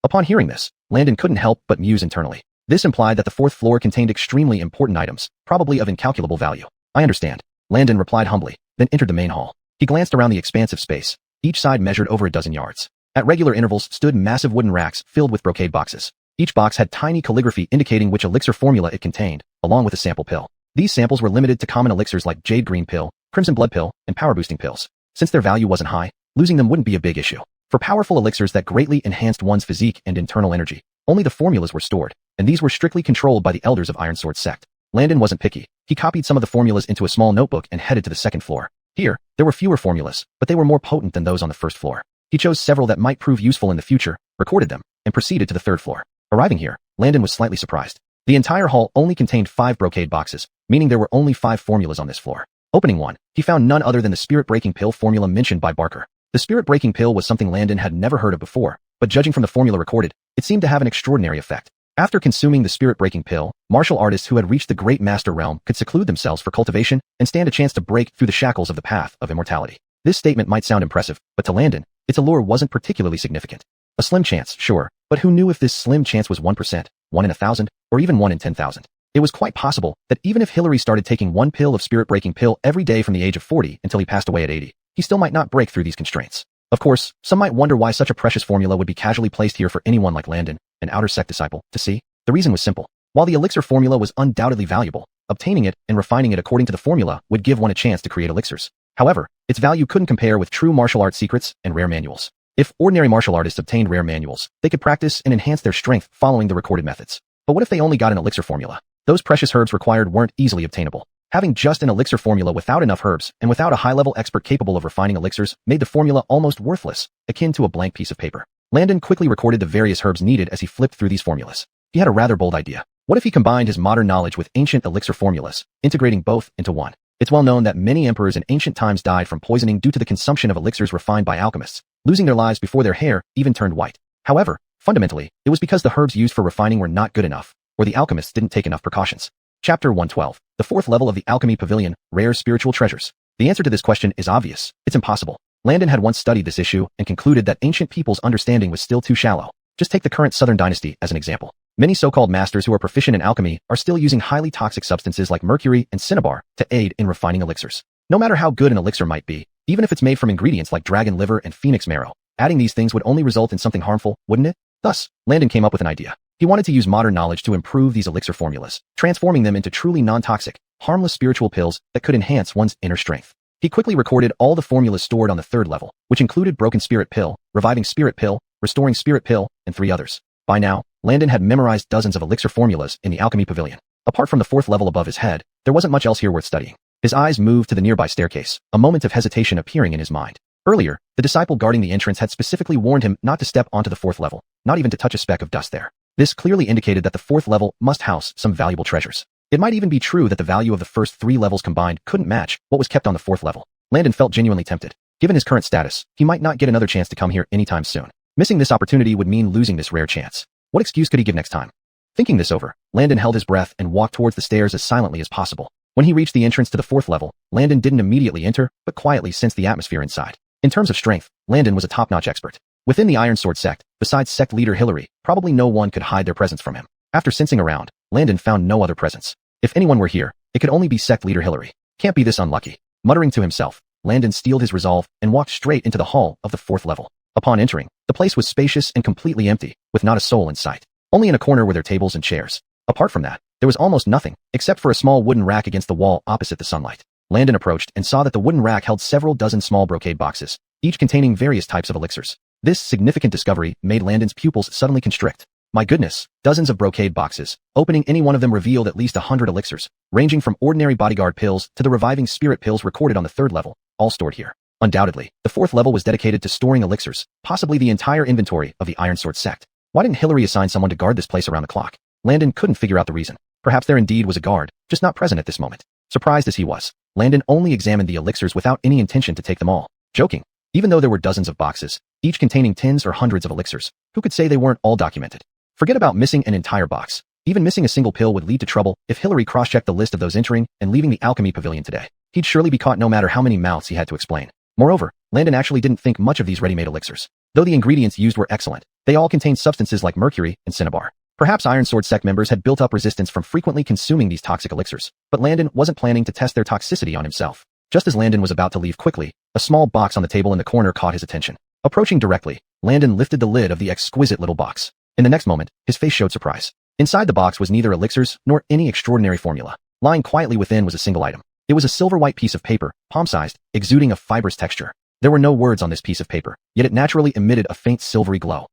Upon hearing this, Landon couldn't help but muse internally. This implied that the 4th floor contained extremely important items, probably of incalculable value. I understand. Landon replied humbly, then entered the main hall. He glanced around the expansive space. Each side measured over a dozen yards. At regular intervals stood massive wooden racks filled with brocade boxes. Each box had tiny calligraphy indicating which elixir formula it contained, along with a sample pill. These samples were limited to common elixirs like Jade Green Pill, Crimson Blood Pill, and Power Boosting Pills. Since their value wasn't high, losing them wouldn't be a big issue. For powerful elixirs that greatly enhanced one's physique and internal energy, only the formulas were stored, and these were strictly controlled by the elders of Iron Sword sect. Landon wasn't picky. He copied some of the formulas into a small notebook and headed to the 2nd floor. Here, there were fewer formulas, but they were more potent than those on the 1st floor. He chose several that might prove useful in the future, recorded them, and proceeded to the 3rd floor. Arriving here, Landon was slightly surprised. The entire hall only contained 5 brocade boxes, meaning there were only 5 formulas on this floor. Opening one, he found none other than the spirit-breaking pill formula mentioned by Barker. The spirit-breaking pill was something Landon had never heard of before, but judging from the formula recorded, it seemed to have an extraordinary effect. After consuming the spirit-breaking pill, martial artists who had reached the great master realm could seclude themselves for cultivation and stand a chance to break through the shackles of the path of immortality. This statement might sound impressive, but to Landon, its allure wasn't particularly significant. A slim chance, sure, but who knew if this slim chance was 1%, 1 in 1,000, or even 1 in 10,000? It was quite possible that even if Hillary started taking 1 pill of spirit-breaking pill every day from the age of 40 until he passed away at 80, he still might not break through these constraints. Of course, some might wonder why such a precious formula would be casually placed here for anyone like Landon, an outer sect disciple, to see. The reason was simple. While the elixir formula was undoubtedly valuable, obtaining it and refining it according to the formula would give one a chance to create elixirs. However, its value couldn't compare with true martial art secrets and rare manuals. If ordinary martial artists obtained rare manuals, they could practice and enhance their strength following the recorded methods. But what if they only got an elixir formula? Those precious herbs required weren't easily obtainable. Having just an elixir formula without enough herbs and without a high-level expert capable of refining elixirs made the formula almost worthless, akin to a blank piece of paper. Landon quickly recorded the various herbs needed as he flipped through these formulas. He had a rather bold idea. What if he combined his modern knowledge with ancient elixir formulas, integrating both into one? It's well known that many emperors in ancient times died from poisoning due to the consumption of elixirs refined by alchemists, losing their lives before their hair even turned white. However, fundamentally, it was because the herbs used for refining were not good enough, or the alchemists didn't take enough precautions. Chapter 112. The fourth level of the Alchemy Pavilion, Rare Spiritual Treasures. The answer to this question is obvious. It's impossible. Landon had once studied this issue and concluded that ancient people's understanding was still too shallow. Just take the current Southern dynasty as an example. Many so-called masters who are proficient in alchemy are still using highly toxic substances like mercury and cinnabar to aid in refining elixirs. No matter how good an elixir might be, even if it's made from ingredients like dragon liver and phoenix marrow, adding these things would only result in something harmful, wouldn't it? Thus, Landon came up with an idea. He wanted to use modern knowledge to improve these elixir formulas, transforming them into truly non-toxic, harmless spiritual pills that could enhance one's inner strength. He quickly recorded all the formulas stored on the third level, which included Broken Spirit Pill, Reviving Spirit Pill, Restoring Spirit Pill, and 3 others. By now, Landon had memorized dozens of elixir formulas in the Alchemy Pavilion. Apart from the fourth level above his head, there wasn't much else here worth studying. His eyes moved to the nearby staircase, a moment of hesitation appearing in his mind. Earlier, the disciple guarding the entrance had specifically warned him not to step onto the fourth level, not even to touch a speck of dust there. This clearly indicated that the fourth level must house some valuable treasures. It might even be true that the value of the first 3 levels combined couldn't match what was kept on the fourth level. Landon felt genuinely tempted. Given his current status, he might not get another chance to come here anytime soon. Missing this opportunity would mean losing this rare chance. What excuse could he give next time? Thinking this over, Landon held his breath and walked towards the stairs as silently as possible. When he reached the entrance to the fourth level, Landon didn't immediately enter, but quietly sensed the atmosphere inside. In terms of strength, Landon was a top-notch expert. Within the Iron Sword sect, besides sect leader Hillary, probably no one could hide their presence from him. After sensing around, Landon found no other presence. If anyone were here, it could only be sect leader Hillary. Can't be this unlucky. Muttering to himself, Landon steeled his resolve and walked straight into the hall of the fourth level. Upon entering, the place was spacious and completely empty, with not a soul in sight. Only in a corner were there tables and chairs. Apart from that, there was almost nothing, except for a small wooden rack against the wall opposite the sunlight. Landon approached and saw that the wooden rack held several dozen small brocade boxes, each containing various types of elixirs. This significant discovery made Landon's pupils suddenly constrict. My goodness, dozens of brocade boxes. Opening any one of them revealed at least 100 elixirs, ranging from ordinary bodyguard pills to the reviving spirit pills recorded on the third level, all stored here. Undoubtedly, the fourth level was dedicated to storing elixirs, possibly the entire inventory of the Iron Sword sect. Why didn't Hillary assign someone to guard this place around the clock? Landon couldn't figure out the reason. Perhaps there indeed was a guard, just not present at this moment. Surprised as he was, Landon only examined the elixirs without any intention to take them all. Joking. Even though there were dozens of boxes, each containing tens or hundreds of elixirs, who could say they weren't all documented? Forget about missing an entire box. Even missing a single pill would lead to trouble if Hillary cross-checked the list of those entering and leaving the Alchemy Pavilion today. He'd surely be caught no matter how many mouths he had to explain. Moreover, Landon actually didn't think much of these ready-made elixirs. Though the ingredients used were excellent, they all contained substances like mercury and cinnabar. Perhaps Iron Sword sect members had built up resistance from frequently consuming these toxic elixirs, but Landon wasn't planning to test their toxicity on himself. Just as Landon was about to leave quickly, a small box on the table in the corner caught his attention. Approaching directly, Landon lifted the lid of the exquisite little box. In the next moment, his face showed surprise. Inside the box was neither elixirs nor any extraordinary formula. Lying quietly within was a single item. It was a silver-white piece of paper, palm-sized, exuding a fibrous texture. There were no words on this piece of paper, yet it naturally emitted a faint silvery glow.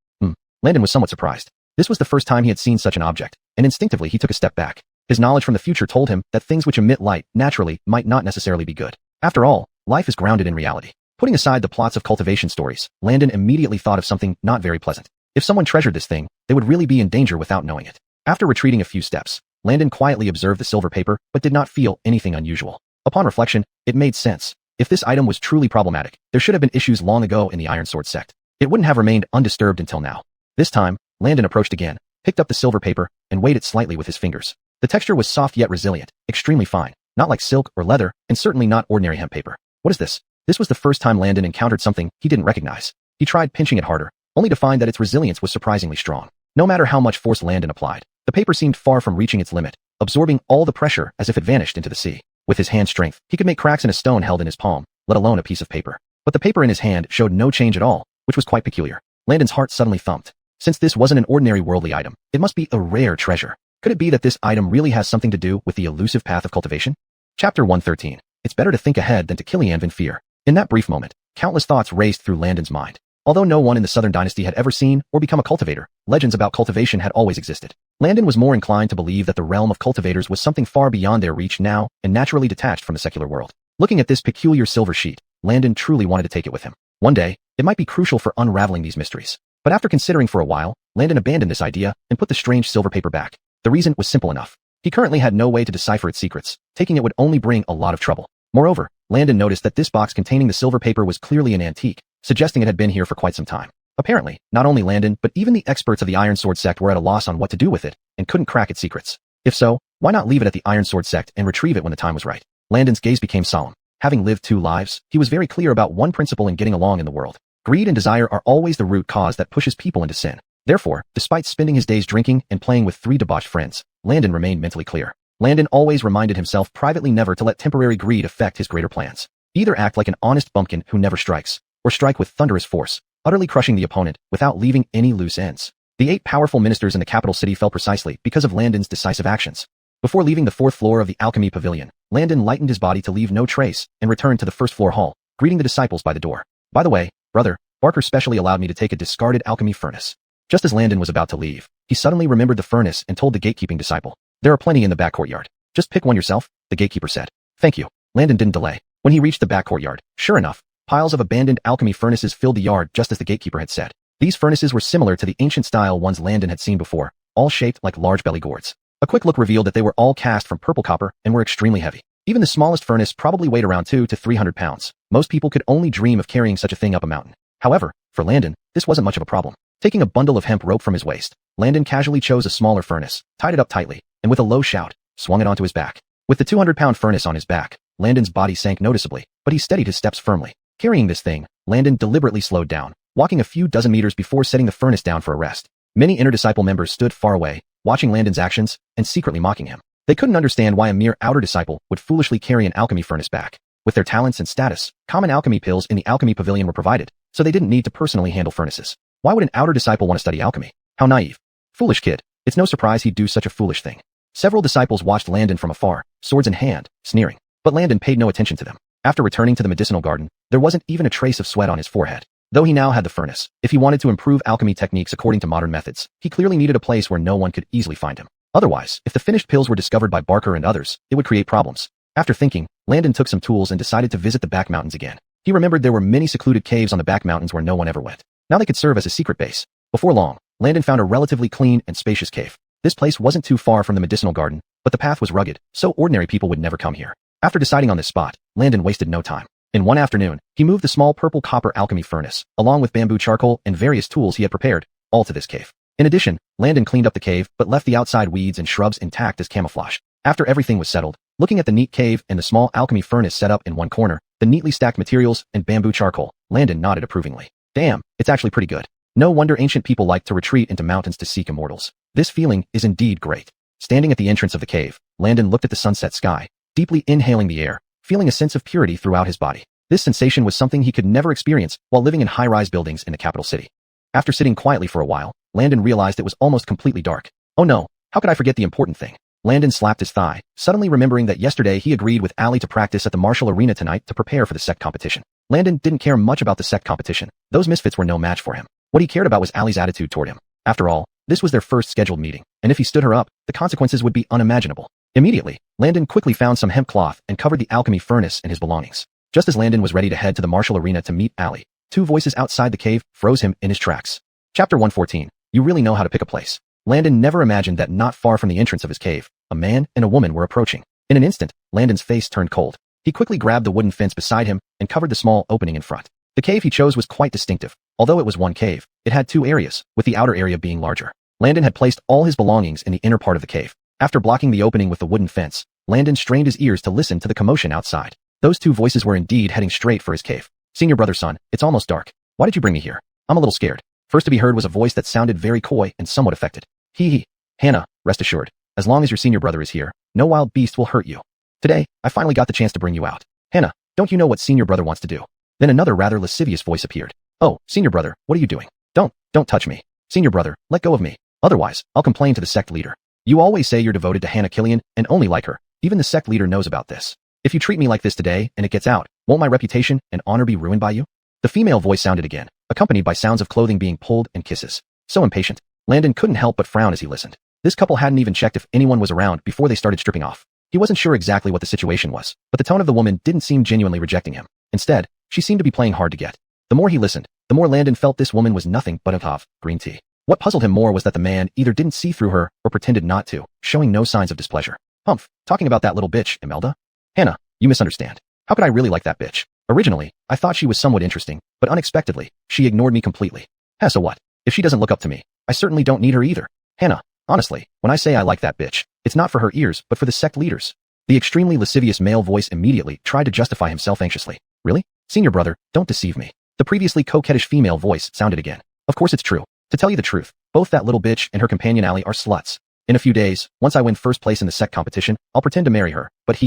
Landon was somewhat surprised. This was the first time he had seen such an object, and instinctively he took a step back. His knowledge from the future told him that things which emit light naturally might not necessarily be good. After all, life is grounded in reality. Putting aside the plots of cultivation stories, Landon immediately thought of something not very pleasant. If someone treasured this thing, they would really be in danger without knowing it. After retreating a few steps, Landon quietly observed the silver paper but did not feel anything unusual. Upon reflection, it made sense. If this item was truly problematic, there should have been issues long ago in the Iron Sword sect. It wouldn't have remained undisturbed until now. This time, Landon approached again, picked up the silver paper, and weighed it slightly with his fingers. The texture was soft yet resilient, extremely fine, not like silk or leather, and certainly not ordinary hemp paper. What is this? This was the first time Landon encountered something he didn't recognize. He tried pinching it harder, only to find that its resilience was surprisingly strong. No matter how much force Landon applied, the paper seemed far from reaching its limit, absorbing all the pressure as if it vanished into the sea. With his hand strength, he could make cracks in a stone held in his palm, let alone a piece of paper. But the paper in his hand showed no change at all, which was quite peculiar. Landon's heart suddenly thumped. Since this wasn't an ordinary worldly item, it must be a rare treasure. Could it be that this item really has something to do with the elusive path of cultivation? Chapter 113. It's better to think ahead than to kill in fear. In that brief moment, countless thoughts raced through Landon's mind. Although no one in the Southern Dynasty had ever seen or become a cultivator, legends about cultivation had always existed. Landon was more inclined to believe that the realm of cultivators was something far beyond their reach now and naturally detached from the secular world. Looking at this peculiar silver sheet, Landon truly wanted to take it with him. One day, it might be crucial for unraveling these mysteries. But after considering for a while, Landon abandoned this idea and put the strange silver paper back. The reason was simple enough. He currently had no way to decipher its secrets. Taking it would only bring a lot of trouble. Moreover, Landon noticed that this box containing the silver paper was clearly an antique, suggesting it had been here for quite some time. Apparently, not only Landon but even the experts of the Iron Sword sect were at a loss on what to do with it and couldn't crack its secrets. If so, why not leave it at the Iron Sword sect and retrieve it when the time was right? Landon's gaze became solemn. Having lived 2 lives, he was very clear about one principle in getting along in the world. Greed and desire are always the root cause that pushes people into sin. Therefore, despite spending his days drinking and playing with 3 debauched friends, Landon remained mentally clear. Landon always reminded himself privately never to let temporary greed affect his greater plans. Either act like an honest bumpkin who never strikes, or strike with thunderous force, utterly crushing the opponent without leaving any loose ends. The 8 powerful ministers in the capital city fell precisely because of Landon's decisive actions. Before leaving the 4th floor of the alchemy pavilion, Landon lightened his body to leave no trace and returned to the 1st floor hall, greeting the disciples by the door. By the way, brother, Barker specially allowed me to take a discarded alchemy furnace. Just as Landon was about to leave, he suddenly remembered the furnace and told the gatekeeping disciple. There are plenty in the back courtyard. Just pick one yourself, the gatekeeper said. Thank you. Landon didn't delay. When he reached the back courtyard, sure enough, piles of abandoned alchemy furnaces filled the yard just as the gatekeeper had said. These furnaces were similar to the ancient style ones Landon had seen before, all shaped like large belly gourds. A quick look revealed that they were all cast from purple copper and were extremely heavy. Even the smallest furnace probably weighed around 200 to 300 pounds. Most people could only dream of carrying such a thing up a mountain. However, for Landon, this wasn't much of a problem. Taking a bundle of hemp rope from his waist, Landon casually chose a smaller furnace, tied it up tightly, and with a low shout, swung it onto his back. With the 200-pound furnace on his back, Landon's body sank noticeably, but he steadied his steps firmly. Carrying this thing, Landon deliberately slowed down, walking a few dozen meters before setting the furnace down for a rest. Many inner disciple members stood far away, watching Landon's actions and secretly mocking him. They couldn't understand why a mere outer disciple would foolishly carry an alchemy furnace back. With their talents and status, common alchemy pills in the alchemy pavilion were provided, so they didn't need to personally handle furnaces. Why would an outer disciple want to study alchemy? How naive. Foolish kid. It's no surprise he'd do such a foolish thing. Several disciples watched Landon from afar, swords in hand, sneering. But Landon paid no attention to them. After returning to the medicinal garden, there wasn't even a trace of sweat on his forehead. Though he now had the furnace, if he wanted to improve alchemy techniques according to modern methods, he clearly needed a place where no one could easily find him. Otherwise, if the finished pills were discovered by Barker and others, it would create problems. After thinking, Landon took some tools and decided to visit the back mountains again. He remembered there were many secluded caves on the back mountains where no one ever went. Now they could serve as a secret base. Before long, Landon found a relatively clean and spacious cave. This place wasn't too far from the medicinal garden, but the path was rugged, so ordinary people would never come here. After deciding on this spot, Landon wasted no time. In one afternoon, he moved the small purple copper alchemy furnace, along with bamboo charcoal and various tools he had prepared, all to this cave. In addition, Landon cleaned up the cave but left the outside weeds and shrubs intact as camouflage. After everything was settled, looking at the neat cave and the small alchemy furnace set up in one corner, the neatly stacked materials and bamboo charcoal, Landon nodded approvingly. Damn, it's actually pretty good. No wonder ancient people liked to retreat into mountains to seek immortals. This feeling is indeed great. Standing at the entrance of the cave, Landon looked at the sunset sky, deeply inhaling the air, feeling a sense of purity throughout his body. This sensation was something he could never experience while living in high-rise buildings in the capital city. After sitting quietly for a while, Landon realized it was almost completely dark. Oh no, how could I forget the important thing? Landon slapped his thigh, suddenly remembering that yesterday he agreed with Ali to practice at the martial arena tonight to prepare for the sect competition. Landon didn't care much about the sect competition. Those misfits were no match for him. What he cared about was Ali's attitude toward him. After all, this was their first scheduled meeting, and if he stood her up, the consequences would be unimaginable. Immediately, Landon quickly found some hemp cloth and covered the alchemy furnace and his belongings. Just as Landon was ready to head to the martial arena to meet Ali, 2 voices outside the cave froze him in his tracks. Chapter 114. You really know how to pick a place. Landon never imagined that not far from the entrance of his cave, a man and a woman were approaching. In an instant, Landon's face turned cold. He quickly grabbed the wooden fence beside him and covered the small opening in front. The cave he chose was quite distinctive. Although it was one cave, it had 2 areas, with the outer area being larger. Landon had placed all his belongings in the inner part of the cave. After blocking the opening with the wooden fence, Landon strained his ears to listen to the commotion outside. Those 2 voices were indeed heading straight for his cave. Senior brother, son, it's almost dark. Why did you bring me here? I'm a little scared. First to be heard was a voice that sounded very coy and somewhat affected. Hee. Hannah, rest assured, as long as your senior brother is here, no wild beast will hurt you. Today, I finally got the chance to bring you out. Hannah, don't you know what senior brother wants to do? Then another rather lascivious voice appeared. Oh, senior brother, what are you doing? Don't touch me. Senior brother, let go of me. Otherwise, I'll complain to the sect leader. You always say you're devoted to Hannah Killian and only like her. Even the sect leader knows about this. If you treat me like this today and it gets out, won't my reputation and honor be ruined by you? The female voice sounded again, accompanied by sounds of clothing being pulled and kisses. So impatient. Landon couldn't help but frown as he listened. This couple hadn't even checked if anyone was around before they started stripping off. He wasn't sure exactly what the situation was, but the tone of the woman didn't seem genuinely rejecting him. Instead, she seemed to be playing hard to get. The more he listened, the more Landon felt this woman was nothing but a green tea. What puzzled him more was that the man either didn't see through her or pretended not to, showing no signs of displeasure. Humph, talking about that little bitch, Imelda? Hannah, you misunderstand. How could I really like that bitch? Originally, I thought she was somewhat interesting, but unexpectedly, she ignored me completely. So what? If she doesn't look up to me, I certainly don't need her either. Hannah, honestly, when I say I like that bitch, it's not for her ears, but for the sect leaders. The extremely lascivious male voice immediately tried to justify himself anxiously. Really? Senior brother, don't deceive me. The previously coquettish female voice sounded again. Of course it's true. To tell you the truth, both that little bitch and her companion Allie are sluts. In a few days, once I win first place in the sect competition, I'll pretend to marry her, but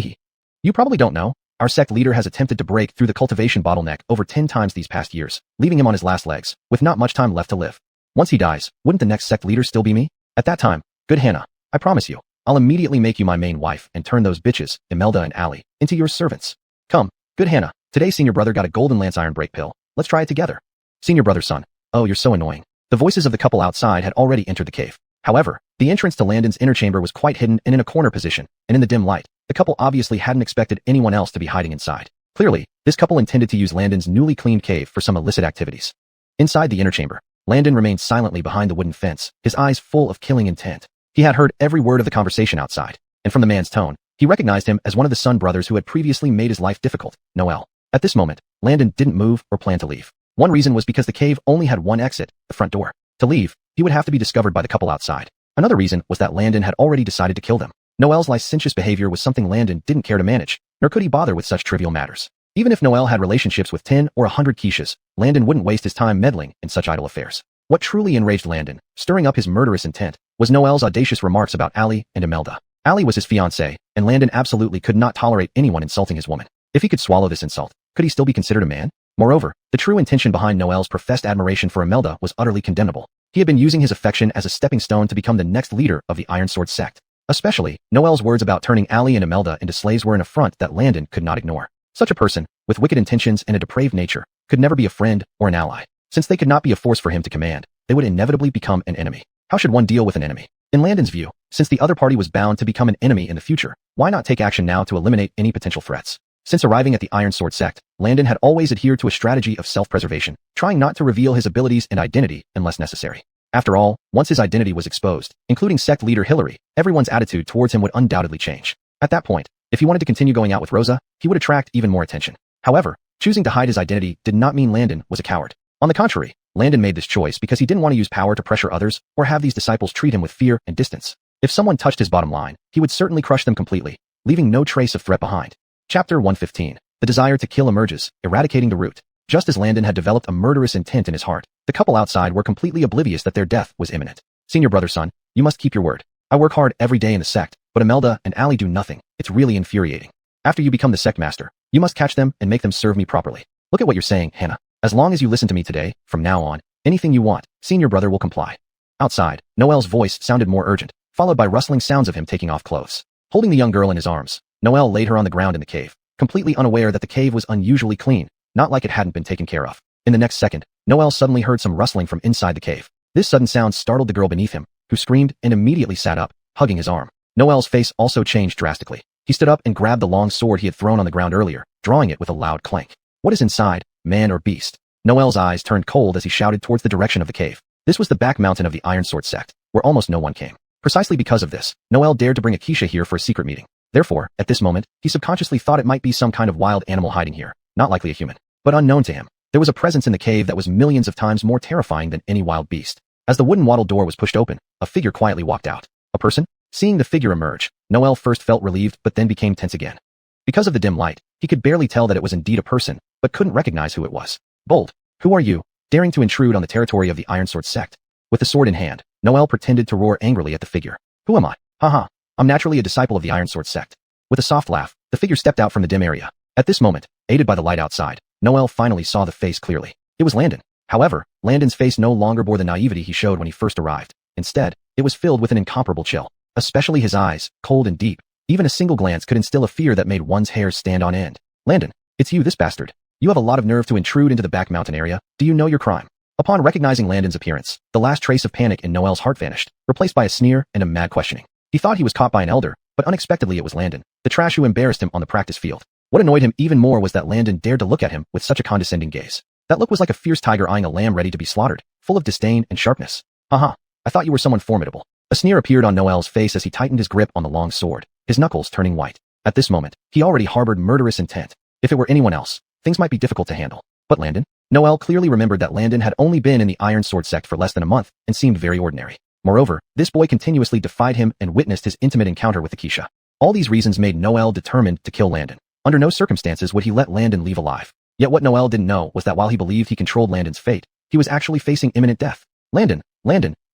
You probably don't know. Our sect leader has attempted to break through the cultivation bottleneck over 10 times these past years, leaving him on his last legs, with not much time left to live. Once he dies, wouldn't the next sect leader still be me? At that time, good Hannah, I promise you, I'll immediately make you my main wife and turn those bitches, Imelda and Allie, into your servants. Come, good Hannah, today senior brother got a golden lance iron break pill. Let's try it together. Senior brother's son. Oh, you're so annoying. The voices of the couple outside had already entered the cave. However, the entrance to Landon's inner chamber was quite hidden and in a corner position, and in the dim light, the couple obviously hadn't expected anyone else to be hiding inside. Clearly, this couple intended to use Landon's newly cleaned cave for some illicit activities. Inside the inner chamber, Landon remained silently behind the wooden fence, his eyes full of killing intent. He had heard every word of the conversation outside, and from the man's tone, he recognized him as one of the Sun brothers who had previously made his life difficult, Noel. At this moment, Landon didn't move or plan to leave. One reason was because the cave only had one exit, the front door. To leave, he would have to be discovered by the couple outside. Another reason was that Landon had already decided to kill them. Noel's licentious behavior was something Landon didn't care to manage, nor could he bother with such trivial matters. Even if Noel had relationships with 10 or 100 Keishas, Landon wouldn't waste his time meddling in such idle affairs. What truly enraged Landon, stirring up his murderous intent, was Noel's audacious remarks about Allie and Imelda. Allie was his fiancée, and Landon absolutely could not tolerate anyone insulting his woman. If he could swallow this insult, could he still be considered a man? Moreover, the true intention behind Noel's professed admiration for Imelda was utterly condemnable. He had been using his affection as a stepping stone to become the next leader of the Iron Sword sect. Especially, Noel's words about turning Allie and Imelda into slaves were an affront that Landon could not ignore. Such a person, with wicked intentions and a depraved nature, could never be a friend or an ally. Since they could not be a force for him to command, they would inevitably become an enemy. How should one deal with an enemy? In Landon's view, since the other party was bound to become an enemy in the future, why not take action now to eliminate any potential threats? Since arriving at the Iron Sword sect, Landon had always adhered to a strategy of self-preservation, trying not to reveal his abilities and identity unless necessary. After all, once his identity was exposed, including sect leader Hillary, everyone's attitude towards him would undoubtedly change. At that point, if he wanted to continue going out with Rosa, he would attract even more attention. However, choosing to hide his identity did not mean Landon was a coward. On the contrary, Landon made this choice because he didn't want to use power to pressure others or have these disciples treat him with fear and distance. If someone touched his bottom line, he would certainly crush them completely, leaving no trace of threat behind. Chapter 115. The desire to kill emerges, eradicating the root. Just as Landon had developed a murderous intent in his heart, the couple outside were completely oblivious that their death was imminent. Senior brother son, you must keep your word. I work hard every day in the sect, but Imelda and Allie do nothing. It's really infuriating. After you become the sect master, you must catch them and make them serve me properly. Look at what you're saying, Hannah. As long as you listen to me today, from now on, anything you want, senior brother will comply. Outside, Noel's voice sounded more urgent, followed by rustling sounds of him taking off clothes. Holding the young girl in his arms, Noel laid her on the ground in the cave, completely unaware that the cave was unusually clean, not like it hadn't been taken care of. In the next second, Noel suddenly heard some rustling from inside the cave. This sudden sound startled the girl beneath him, who screamed and immediately sat up, hugging his arm. Noel's face also changed drastically. He stood up and grabbed the long sword he had thrown on the ground earlier, drawing it with a loud clank. What is inside, man or beast? Noel's eyes turned cold as he shouted towards the direction of the cave. This was the back mountain of the Iron Sword sect, where almost no one came. Precisely because of this, Noel dared to bring a Keisha here for a secret meeting. Therefore, at this moment, he subconsciously thought it might be some kind of wild animal hiding here, not likely a human. But unknown to him, there was a presence in the cave that was millions of times more terrifying than any wild beast. As the wooden wattle door was pushed open, a figure quietly walked out. A person? Seeing the figure emerge, Noel first felt relieved but then became tense again. Because of the dim light, he could barely tell that it was indeed a person, but couldn't recognize who it was. Bold, who are you, daring to intrude on the territory of the Iron Sword sect? With the sword in hand, Noel pretended to roar angrily at the figure. Who am I? Haha, I'm naturally a disciple of the Iron Sword sect. With a soft laugh, the figure stepped out from the dim area. At this moment, aided by the light outside, Noel finally saw the face clearly. It was Landon. However, Landon's face no longer bore the naivety he showed when he first arrived. Instead, it was filled with an incomparable chill. especially his eyes, cold and deep. Even a single glance could instill a fear that made one's hair stand on end. Landon, it's you, this bastard. You have a lot of nerve to intrude into the back mountain area. Do you know your crime? Upon recognizing Landon's appearance, the last trace of panic in Noel's heart vanished, replaced by a sneer and a mad questioning. He thought he was caught by an elder, but unexpectedly it was Landon, the trash who embarrassed him on the practice field. What annoyed him even more was that Landon dared to look at him with such a condescending gaze. That look was like a fierce tiger eyeing a lamb ready to be slaughtered, full of disdain and sharpness. Haha, I thought you were someone formidable. A sneer appeared on Noel's face as he tightened his grip on the long sword, his knuckles turning white. At this moment, he already harbored murderous intent. If it were anyone else, things might be difficult to handle. But Landon? Noel clearly remembered that Landon had only been in the Iron Sword sect for less than a month and seemed very ordinary. Moreover, this boy continuously defied him and witnessed his intimate encounter with the Keisha. All these reasons made Noel determined to kill Landon. Under no circumstances would he let Landon leave alive. Yet what Noel didn't know was that while he believed he controlled Landon's fate, he was actually facing imminent death. Landon,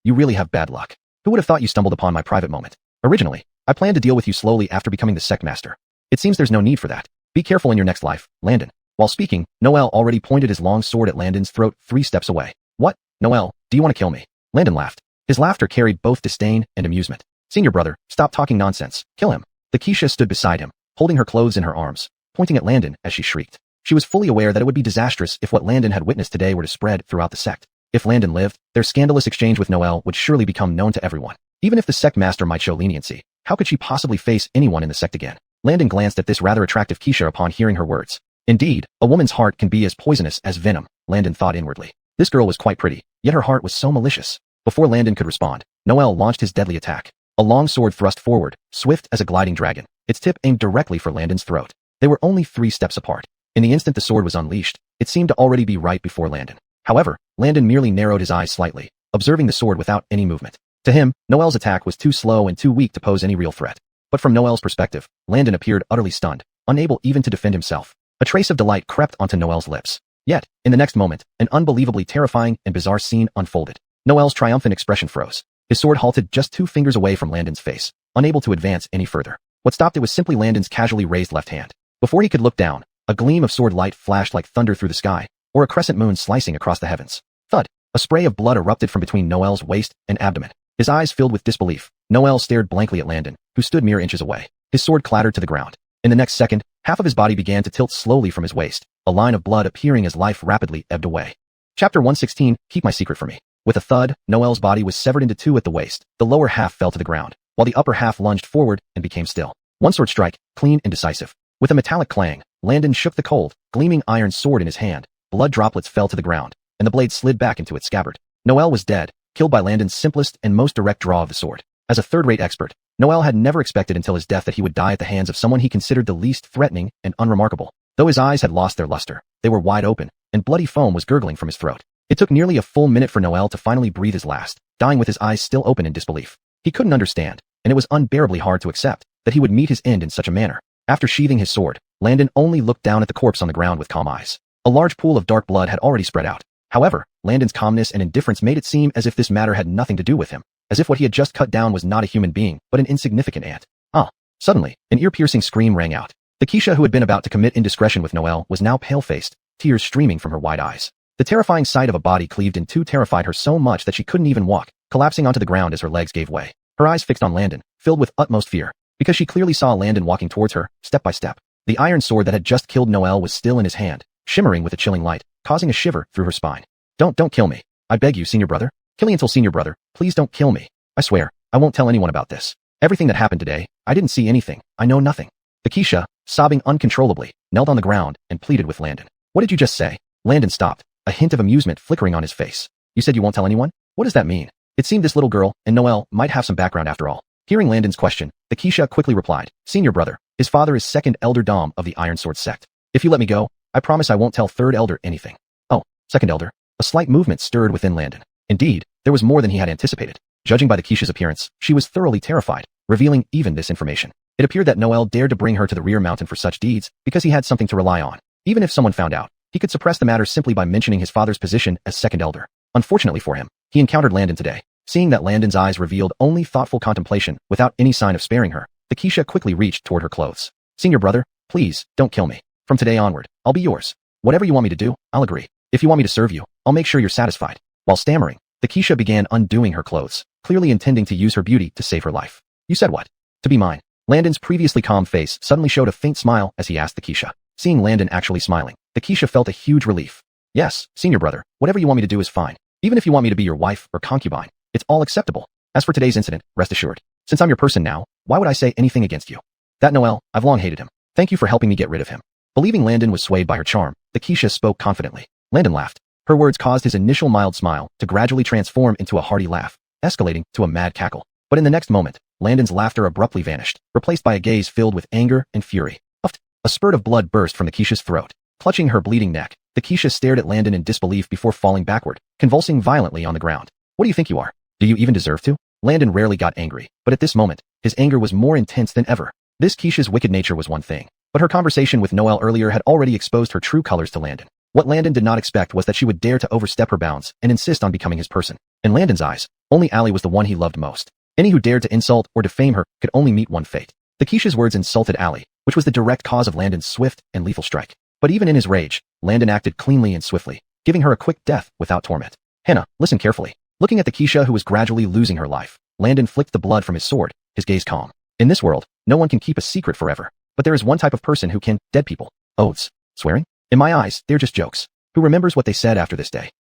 you really have bad luck. Who would have thought you stumbled upon my private moment? Originally, I planned to deal with you slowly after becoming the sect master. It seems there's no need for that. Be careful in your next life, Landon. While speaking, Noel already pointed his long sword at Landon's throat 3 steps away. What? Noel, do you want to kill me? Landon laughed. His laughter carried both disdain and amusement. Senior brother, stop talking nonsense. Kill him. The Keisha stood beside him, holding her clothes in her arms, pointing at Landon as she shrieked. She was fully aware that it would be disastrous if what Landon had witnessed today were to spread throughout the sect. If Landon lived, their scandalous exchange with Noel would surely become known to everyone. Even if the sect master might show leniency, how could she possibly face anyone in the sect again? Landon glanced at this rather attractive Keisha upon hearing her words. Indeed, a woman's heart can be as poisonous as venom, Landon thought inwardly. This girl was quite pretty, yet her heart was so malicious. Before Landon could respond, Noel launched his deadly attack. A long sword thrust forward, swift as a gliding dragon, its tip aimed directly for Landon's throat. They were only 3 steps apart. In the instant the sword was unleashed, it seemed to already be right before Landon. However, Landon merely narrowed his eyes slightly, observing the sword without any movement. To him, Noel's attack was too slow and too weak to pose any real threat. But from Noel's perspective, Landon appeared utterly stunned, unable even to defend himself. A trace of delight crept onto Noel's lips. Yet, in the next moment, an unbelievably terrifying and bizarre scene unfolded. Noel's triumphant expression froze. His sword halted just 2 fingers away from Landon's face, unable to advance any further. What stopped it was simply Landon's casually raised left hand. Before he could look down, a gleam of sword light flashed like thunder through the sky, or a crescent moon slicing across the heavens. Thud! A spray of blood erupted from between Noel's waist and abdomen. His eyes filled with disbelief. Noel stared blankly at Landon, who stood mere inches away. His sword clattered to the ground. In the next second, half of his body began to tilt slowly from his waist, a line of blood appearing as life rapidly ebbed away. Chapter 116, Keep My Secret from Me. With a thud, Noel's body was severed into 2 at the waist. The lower half fell to the ground, while the upper half lunged forward and became still. One sword strike, clean and decisive. With a metallic clang, Landon shook the cold, gleaming iron sword in his hand. Blood droplets fell to the ground, and the blade slid back into its scabbard. Noel was dead, killed by Landon's simplest and most direct draw of the sword. As a third-rate expert, Noel had never expected until his death that he would die at the hands of someone he considered the least threatening and unremarkable. Though his eyes had lost their luster, they were wide open, and bloody foam was gurgling from his throat. It took nearly a full minute for Noel to finally breathe his last, dying with his eyes still open in disbelief. He couldn't understand, and it was unbearably hard to accept, that he would meet his end in such a manner. After sheathing his sword, Landon only looked down at the corpse on the ground with calm eyes. A large pool of dark blood had already spread out. However, Landon's calmness and indifference made it seem as if this matter had nothing to do with him, as if what he had just cut down was not a human being, but an insignificant ant. Suddenly, an ear-piercing scream rang out. The Keisha who had been about to commit indiscretion with Noel was now pale-faced, tears streaming from her wide eyes. The terrifying sight of a body cleaved in 2 terrified her so much that she couldn't even walk, collapsing onto the ground as her legs gave way. Her eyes fixed on Landon, filled with utmost fear, because she clearly saw Landon walking towards her, step by step. The iron sword that had just killed Noel was still in his hand, shimmering with a chilling light, causing a shiver through her spine. Don't kill me. I beg you, senior brother. Kill me until senior brother. Please don't kill me. I swear, I won't tell anyone about this. Everything that happened today, I didn't see anything. I know nothing. The Keisha, sobbing uncontrollably, knelt on the ground and pleaded with Landon. What did you just say? Landon stopped, a hint of amusement flickering on his face. You said you won't tell anyone? What does that mean? It seemed this little girl and Noel might have some background after all. Hearing Landon's question, the Keisha quickly replied, Senior brother, his father is second elder dom of the Iron Sword sect. If you let me go, I promise I won't tell third elder anything. Oh, second elder. A slight movement stirred within Landon. Indeed, there was more than he had anticipated. Judging by the Keisha's appearance, she was thoroughly terrified, revealing even this information. It appeared that Noel dared to bring her to the rear mountain for such deeds because he had something to rely on. Even if someone found out, he could suppress the matter simply by mentioning his father's position as second elder. Unfortunately for him, he encountered Landon today. Seeing that Landon's eyes revealed only thoughtful contemplation without any sign of sparing her, the Keisha quickly reached toward her clothes. Senior brother, please, don't kill me. From today onward, I'll be yours. Whatever you want me to do, I'll agree. If you want me to serve you, I'll make sure you're satisfied. While stammering, the Keisha began undoing her clothes, clearly intending to use her beauty to save her life. You said what? To be mine. Landon's previously calm face suddenly showed a faint smile as he asked the Keisha. Seeing Landon actually smiling, the Keisha felt a huge relief. Yes, senior brother, whatever you want me to do is fine. Even if you want me to be your wife or concubine, it's all acceptable. As for today's incident, rest assured. Since I'm your person now, why would I say anything against you? That Noel, I've long hated him. Thank you for helping me get rid of him. Believing Landon was swayed by her charm, the Keisha spoke confidently. Landon laughed. Her words caused his initial mild smile to gradually transform into a hearty laugh, escalating to a mad cackle. But in the next moment, Landon's laughter abruptly vanished, replaced by a gaze filled with anger and fury. A spurt of blood burst from the Keisha's throat. Clutching her bleeding neck, the Keisha stared at Landon in disbelief before falling backward, convulsing violently on the ground. What do you think you are? Do you even deserve to? Landon rarely got angry, but at this moment, his anger was more intense than ever. This Keisha's wicked nature was one thing, but her conversation with Noel earlier had already exposed her true colors to Landon. What Landon did not expect was that she would dare to overstep her bounds and insist on becoming his person. In Landon's eyes, only Allie was the one he loved most. Any who dared to insult or defame her could only meet one fate. The Keisha's words insulted Allie, which was the direct cause of Landon's swift and lethal strike. But even in his rage, Landon acted cleanly and swiftly, giving her a quick death without torment. Hannah, listen carefully. Looking at the Keisha who was gradually losing her life, Landon flicked the blood from his sword, his gaze calm. In this world, no one can keep a secret forever. But there is one type of person who can, dead people. Oaths. Swearing? In my eyes, they're just jokes. Who remembers what they said after this day?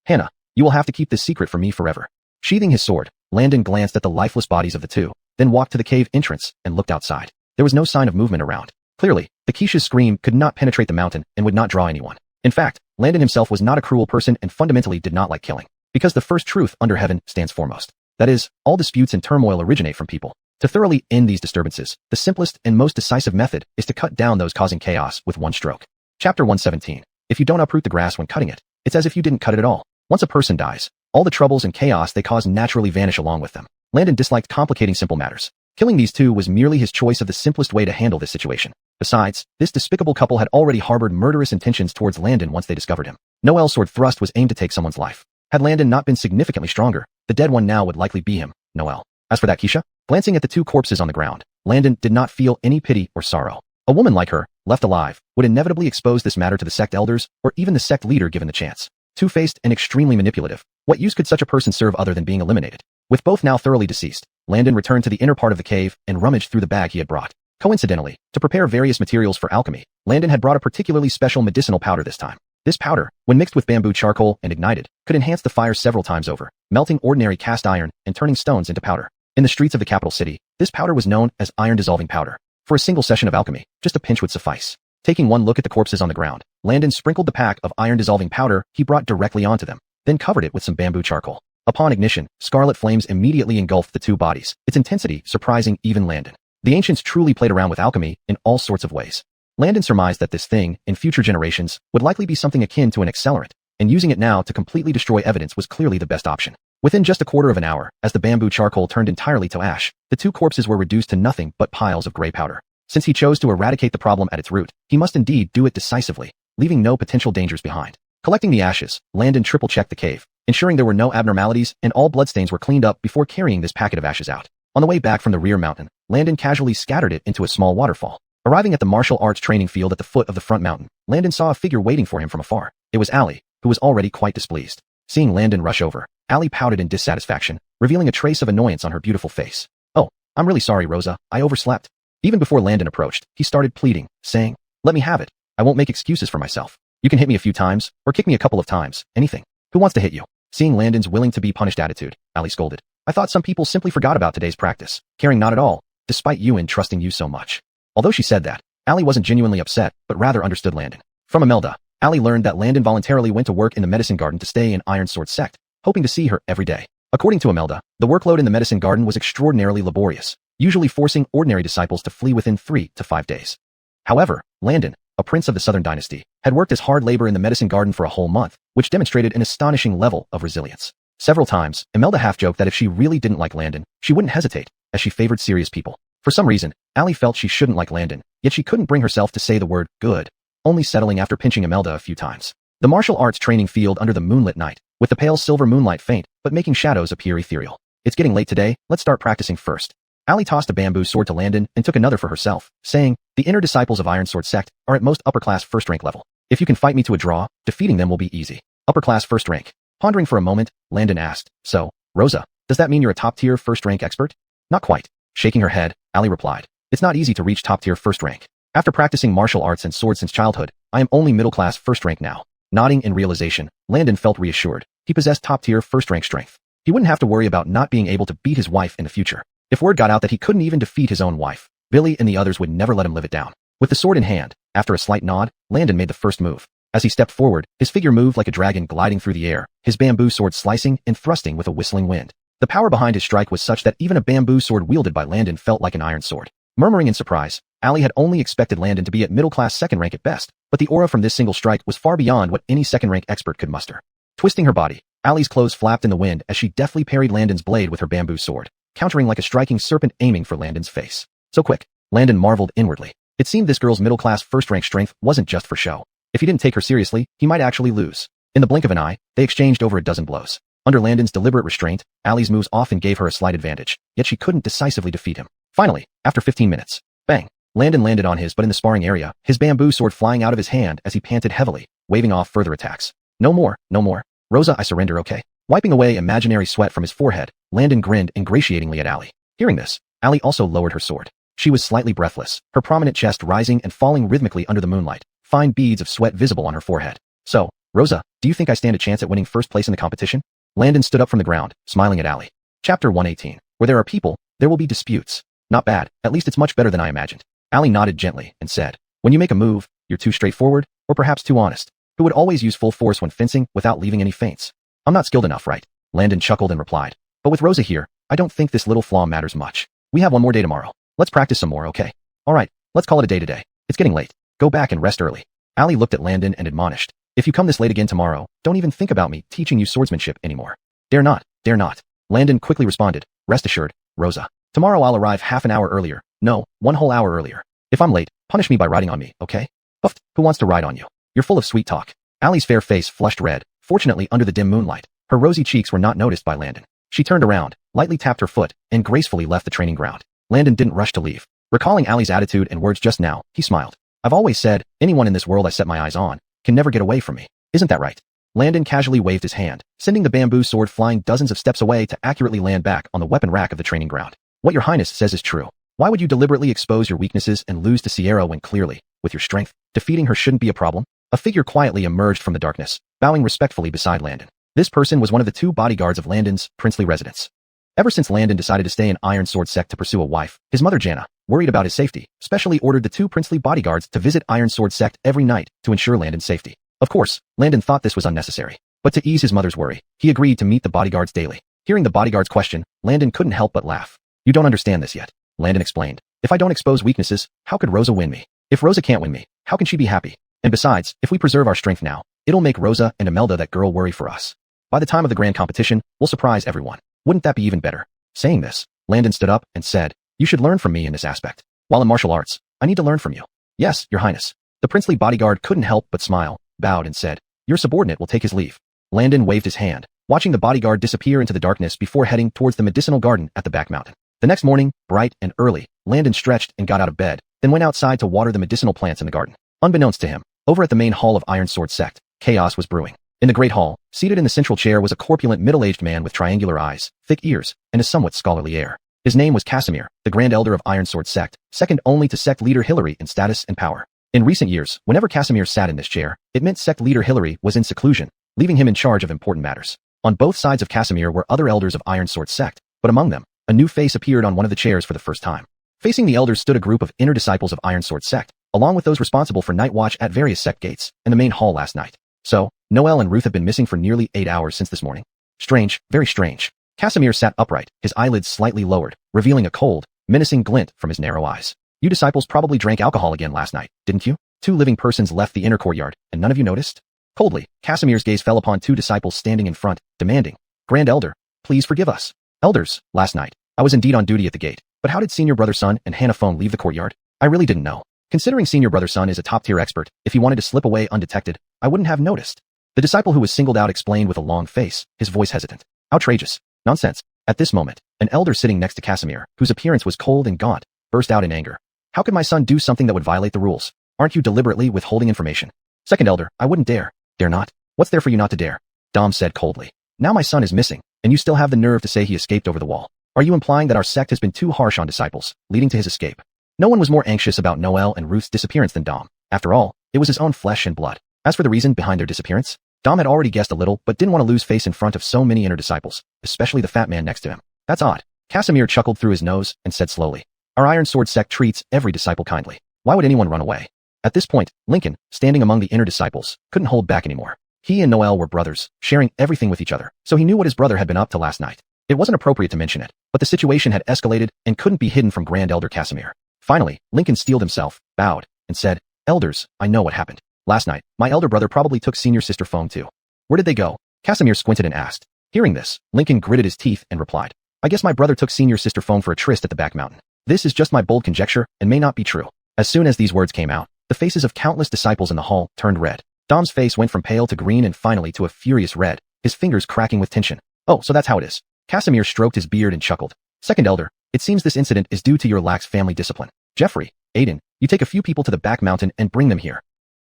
Hannah, you will have to keep this secret from me forever. Sheathing his sword, Landon glanced at the lifeless bodies of the two, then walked to the cave entrance and looked outside. There was no sign of movement around. Clearly, the Keisha's scream could not penetrate the mountain and would not draw anyone. In fact, Landon himself was not a cruel person and fundamentally did not like killing. Because the first truth under heaven stands foremost. That is, all disputes and turmoil originate from people. To thoroughly end these disturbances, the simplest and most decisive method is to cut down those causing chaos with one stroke. Chapter 117. If you don't uproot the grass when cutting it, it's as if you didn't cut it at all. Once a person dies, all the troubles and chaos they cause naturally vanish along with them. Landon disliked complicating simple matters. Killing these two was merely his choice of the simplest way to handle this situation. Besides, this despicable couple had already harbored murderous intentions towards Landon once they discovered him. Noel's sword thrust was aimed to take someone's life. Had Landon not been significantly stronger, the dead one now would likely be him, Noel. As for that Keisha, glancing at the two corpses on the ground, Landon did not feel any pity or sorrow. A woman like her, left alive, would inevitably expose this matter to the sect elders or even the sect leader given the chance. Two-faced and extremely manipulative, what use could such a person serve other than being eliminated? With both now thoroughly deceased, Landon returned to the inner part of the cave and rummaged through the bag he had brought. Coincidentally, to prepare various materials for alchemy, Landon had brought a particularly special medicinal powder this time. This powder, when mixed with bamboo charcoal and ignited, could enhance the fire several times over, melting ordinary cast iron and turning stones into powder. In the streets of the capital city, this powder was known as iron-dissolving powder. For a single session of alchemy, just a pinch would suffice. Taking one look at the corpses on the ground, Landon sprinkled the pack of iron-dissolving powder he brought directly onto them, then covered it with some bamboo charcoal. Upon ignition, scarlet flames immediately engulfed the two bodies, its intensity surprising even Landon. The ancients truly played around with alchemy in all sorts of ways. Landon surmised that this thing, in future generations, would likely be something akin to an accelerant, and using it now to completely destroy evidence was clearly the best option. Within just a quarter of an hour, as the bamboo charcoal turned entirely to ash, the two corpses were reduced to nothing but piles of gray powder. Since he chose to eradicate the problem at its root, he must indeed do it decisively, leaving no potential dangers behind. Collecting the ashes, Landon triple-checked the cave, ensuring there were no abnormalities and all bloodstains were cleaned up before carrying this packet of ashes out. On the way back from the rear mountain, Landon casually scattered it into a small waterfall. Arriving at the martial arts training field at the foot of the front mountain, Landon saw a figure waiting for him from afar. It was Allie, who was already quite displeased. Seeing Landon rush over, Allie pouted in dissatisfaction, revealing a trace of annoyance on her beautiful face. "Oh, I'm really sorry, Rosa, I overslept." Even before Landon approached, he started pleading, saying, "Let me have it. I won't make excuses for myself. You can hit me a few times, or kick me a couple of times, anything. Who wants to hit you?" Seeing Landon's willing-to-be-punished attitude, Allie scolded. "I thought some people simply forgot about today's practice, caring not at all, despite you and trusting you so much." Although she said that, Allie wasn't genuinely upset, but rather understood Landon. From Imelda, Allie learned that Landon voluntarily went to work in the medicine garden to stay in Iron Sword sect, hoping to see her every day. According to Imelda, the workload in the medicine garden was extraordinarily laborious, usually forcing ordinary disciples to flee within 3 to 5 days. However, Landon, a prince of the Southern Dynasty, had worked as hard labor in the medicine garden for a whole month, which demonstrated an astonishing level of resilience. Several times, Imelda half-joked that if she really didn't like Landon, she wouldn't hesitate, as she favored serious people. For some reason, Allie felt she shouldn't like Landon, yet she couldn't bring herself to say the word good, only settling after pinching Imelda a few times. The martial arts training field under the moonlit night, with the pale silver moonlight faint, but making shadows appear ethereal. "It's getting late today, let's start practicing first." Allie tossed a bamboo sword to Landon and took another for herself, saying, "The inner disciples of Iron Sword sect are at most upper-class first-rank level. If you can fight me to a draw, defeating them will be easy." Upper-class first rank. Pondering for a moment, Landon asked, "So, Rosa, does that mean you're a top-tier first-rank expert?" "Not quite. Shaking her head, Ali replied, "It's not easy to reach top-tier first rank. After practicing martial arts and swords since childhood, I am only middle-class first rank now." Nodding in realization, Landon felt reassured. He possessed top-tier first-rank strength. He wouldn't have to worry about not being able to beat his wife in the future. If word got out that he couldn't even defeat his own wife, Billy and the others would never let him live it down. With the sword in hand, after a slight nod, Landon made the first move. As he stepped forward, his figure moved like a dragon gliding through the air, his bamboo sword slicing and thrusting with a whistling wind. The power behind his strike was such that even a bamboo sword wielded by Landon felt like an iron sword. Murmuring in surprise, Ali had only expected Landon to be at middle-class second rank at best, but the aura from this single strike was far beyond what any second-rank expert could muster. Twisting her body, Ali's clothes flapped in the wind as she deftly parried Landon's blade with her bamboo sword, countering like a striking serpent aiming for Landon's face. So quick, Landon marveled inwardly. It seemed this girl's middle-class first-rank strength wasn't just for show. If he didn't take her seriously, he might actually lose. In the blink of an eye, they exchanged over a dozen blows. Under Landon's deliberate restraint, Ali's moves often gave her a slight advantage, yet she couldn't decisively defeat him. Finally, after 15 minutes, bang! Landon landed on his but in the sparring area, his bamboo sword flying out of his hand as he panted heavily, waving off further attacks. No more, no more. Rosa, I surrender, okay? Wiping away imaginary sweat from his forehead, Landon grinned ingratiatingly at Ali. Hearing this, Ali also lowered her sword. She was slightly breathless, her prominent chest rising and falling rhythmically under the moonlight, fine beads of sweat visible on her forehead. So, Rosa, do you think I stand a chance at winning first place in the competition? Landon stood up from the ground, smiling at Ali. Chapter 118. Where there are people, there will be disputes. Not bad, at least it's much better than I imagined. Ali nodded gently and said, when you make a move, you're too straightforward, or perhaps too honest. Who would always use full force when fencing without leaving any feints? I'm not skilled enough, right? Landon chuckled and replied. But with Rosa here, I don't think this little flaw matters much. We have one more day tomorrow. Let's practice some more, okay? Alright, let's call it a day today. It's getting late. Go back and rest early. Ali looked at Landon and admonished. If you come this late again tomorrow, don't even think about me teaching you swordsmanship anymore. Dare not, dare not. Landon quickly responded. Rest assured, Rosa. Tomorrow I'll arrive half an hour earlier. No, one whole hour earlier. If I'm late, punish me by riding on me, okay? Puffed, who wants to ride on you? You're full of sweet talk. Ali's fair face flushed red, fortunately under the dim moonlight. Her rosy cheeks were not noticed by Landon. She turned around, lightly tapped her foot, and gracefully left the training ground. Landon didn't rush to leave. Recalling Ali's attitude and words just now, he smiled. I've always said, anyone in this world I set my eyes on can never get away from me. Isn't that right? Landon casually waved his hand, sending the bamboo sword flying dozens of steps away to accurately land back on the weapon rack of the training ground. What your highness says is true. Why would you deliberately expose your weaknesses and lose to Sierra when clearly, with your strength, defeating her shouldn't be a problem? A figure quietly emerged from the darkness, bowing respectfully beside Landon. This person was one of the two bodyguards of Landon's princely residence. Ever since Landon decided to stay in Iron Sword Sect to pursue a wife, his mother Janna, worried about his safety, specially ordered the two princely bodyguards to visit Iron Sword Sect every night to ensure Landon's safety. Of course, Landon thought this was unnecessary, but to ease his mother's worry, he agreed to meet the bodyguards daily. Hearing the bodyguard's question, Landon couldn't help but laugh. You don't understand this yet, Landon explained. If I don't expose weaknesses, how could Rosa win me? If Rosa can't win me, how can she be happy? And besides, if we preserve our strength now, it'll make Rosa and Imelda that girl worry for us. By the time of the grand competition, we'll surprise everyone. Wouldn't that be even better? Saying this, Landon stood up and said, you should learn from me in this aspect. While in martial arts, I need to learn from you. Yes, your highness. The princely bodyguard couldn't help but smile, bowed and said, your subordinate will take his leave. Landon waved his hand, watching the bodyguard disappear into the darkness before heading towards the medicinal garden at the back mountain. The next morning, bright and early, Landon stretched and got out of bed, then went outside to water the medicinal plants in the garden. Unbeknownst to him, over at the main hall of Iron Sword Sect, chaos was brewing. In the great hall, seated in the central chair was a corpulent middle-aged man with triangular eyes, thick ears, and a somewhat scholarly air. His name was Casimir, the Grand Elder of Iron Sword Sect, second only to sect leader Hillary in status and power. In recent years, whenever Casimir sat in this chair, it meant sect leader Hillary was in seclusion, leaving him in charge of important matters. On both sides of Casimir were other elders of Iron Sword Sect, but among them, a new face appeared on one of the chairs for the first time. Facing the elders stood a group of inner disciples of Iron Sword Sect, along with those responsible for night watch at various sect gates and the main hall last night. So, Noel and Ruth have been missing for nearly 8 hours since this morning. Strange, very strange. Casimir sat upright, his eyelids slightly lowered, revealing a cold, menacing glint from his narrow eyes. You disciples probably drank alcohol again last night, didn't you? 2 living persons left the inner courtyard, and none of you noticed? Coldly, Casimir's gaze fell upon 2 disciples standing in front, demanding, Grand Elder, please forgive us. Elders, last night, I was indeed on duty at the gate, but how did Senior Brother Sun and Hannah Phone leave the courtyard? I really didn't know. Considering Senior Brother Sun is a top-tier expert, if he wanted to slip away undetected, I wouldn't have noticed. The disciple who was singled out explained with a long face, his voice hesitant. Outrageous. Nonsense. At this moment, an elder sitting next to Casimir, whose appearance was cold and gaunt, burst out in anger. How could my son do something that would violate the rules? Aren't you deliberately withholding information? Second elder, I wouldn't dare. Dare not? What's there for you not to dare? Dom said coldly. Now my son is missing, and you still have the nerve to say he escaped over the wall. Are you implying that our sect has been too harsh on disciples, leading to his escape? No one was more anxious about Noel and Ruth's disappearance than Dom. After all, it was his own flesh and blood. As for the reason behind their disappearance, Dom had already guessed a little but didn't want to lose face in front of so many inner disciples, especially the fat man next to him. That's odd. Casimir chuckled through his nose and said slowly, "Our Iron Sword sect treats every disciple kindly. Why would anyone run away?" At this point, Lincoln, standing among the inner disciples, couldn't hold back anymore. He and Noel were brothers, sharing everything with each other, so he knew what his brother had been up to last night. It wasn't appropriate to mention it, but the situation had escalated and couldn't be hidden from Grand Elder Casimir. Finally, Lincoln steeled himself, bowed, and said, "Elders, I know what happened. Last night, my elder brother probably took senior sister phone too. Where did they go?" Casimir squinted and asked. Hearing this, Lincoln gritted his teeth and replied, "I guess my brother took senior sister phone for a tryst at the back mountain. This is just my bold conjecture and may not be true." As soon as these words came out, the faces of countless disciples in the hall turned red. Dom's face went from pale to green and finally to a furious red, his fingers cracking with tension. "Oh, so that's how it is." Casimir stroked his beard and chuckled. "Second Elder, it seems this incident is due to your lax family discipline. Jeffrey, Aiden, you take a few people to the back mountain and bring them here."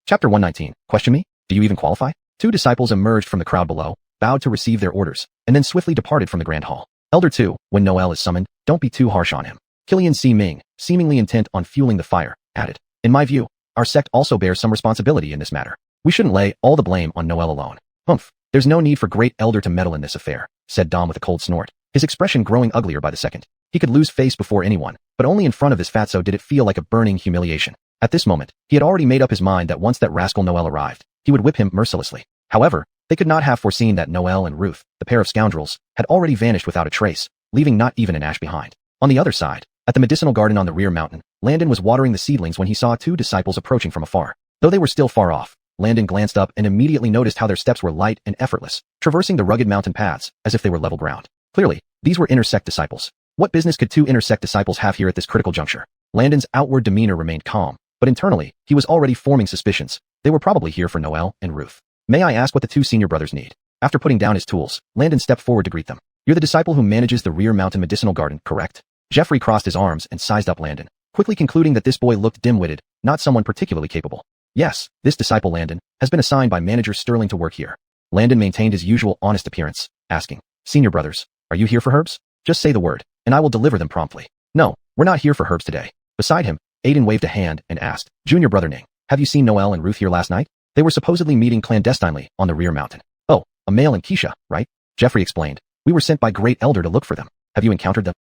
Chapter 119. Question me? Do you even qualify? Two disciples emerged from the crowd below, bowed to receive their orders, and then swiftly departed from the grand hall. Elder 2, when Noel is summoned, don't be too harsh on him. Killian C. Ming, seemingly intent on fueling the fire, added, "In my view, our sect also bears some responsibility in this matter. We shouldn't lay all the blame on Noel alone." "Humph, there's no need for Great Elder to meddle in this affair," said Dom with a cold snort, his expression growing uglier by the second. He could lose face before anyone, but only in front of his fatso did it feel like a burning humiliation. At this moment, he had already made up his mind that once that rascal Noel arrived, he would whip him mercilessly. However, they could not have foreseen that Noel and Ruth, the pair of scoundrels, had already vanished without a trace, leaving not even an ash behind. On the other side, at the medicinal garden on the rear mountain, Landon was watering the seedlings when he saw two disciples approaching from afar. Though they were still far off, Landon glanced up and immediately noticed how their steps were light and effortless, traversing the rugged mountain paths as if they were level ground. Clearly, these were inner sect disciples. What business could two inner sect disciples have here at this critical juncture? Landon's outward demeanor remained calm, but internally, he was already forming suspicions. They were probably here for Noel and Ruth. "May I ask what the two senior brothers need?" After putting down his tools, Landon stepped forward to greet them. "You're the disciple who manages the rear mountain medicinal garden, correct?" Jeffrey crossed his arms and sized up Landon, quickly concluding that this boy looked dim-witted, not someone particularly capable. "Yes, this disciple Landon has been assigned by Manager Sterling to work here." Landon maintained his usual honest appearance, asking, "Senior brothers, are you here for herbs? Just say the word, and I will deliver them promptly." "No, we're not here for herbs today." Beside him, Aiden waved a hand and asked, "Junior brother Ning, have you seen Noel and Ruth here last night? They were supposedly meeting clandestinely on the rear mountain." "Oh, a male and Keisha, right?" Jeffrey explained. "We were sent by Great Elder to look for them. Have you encountered them?"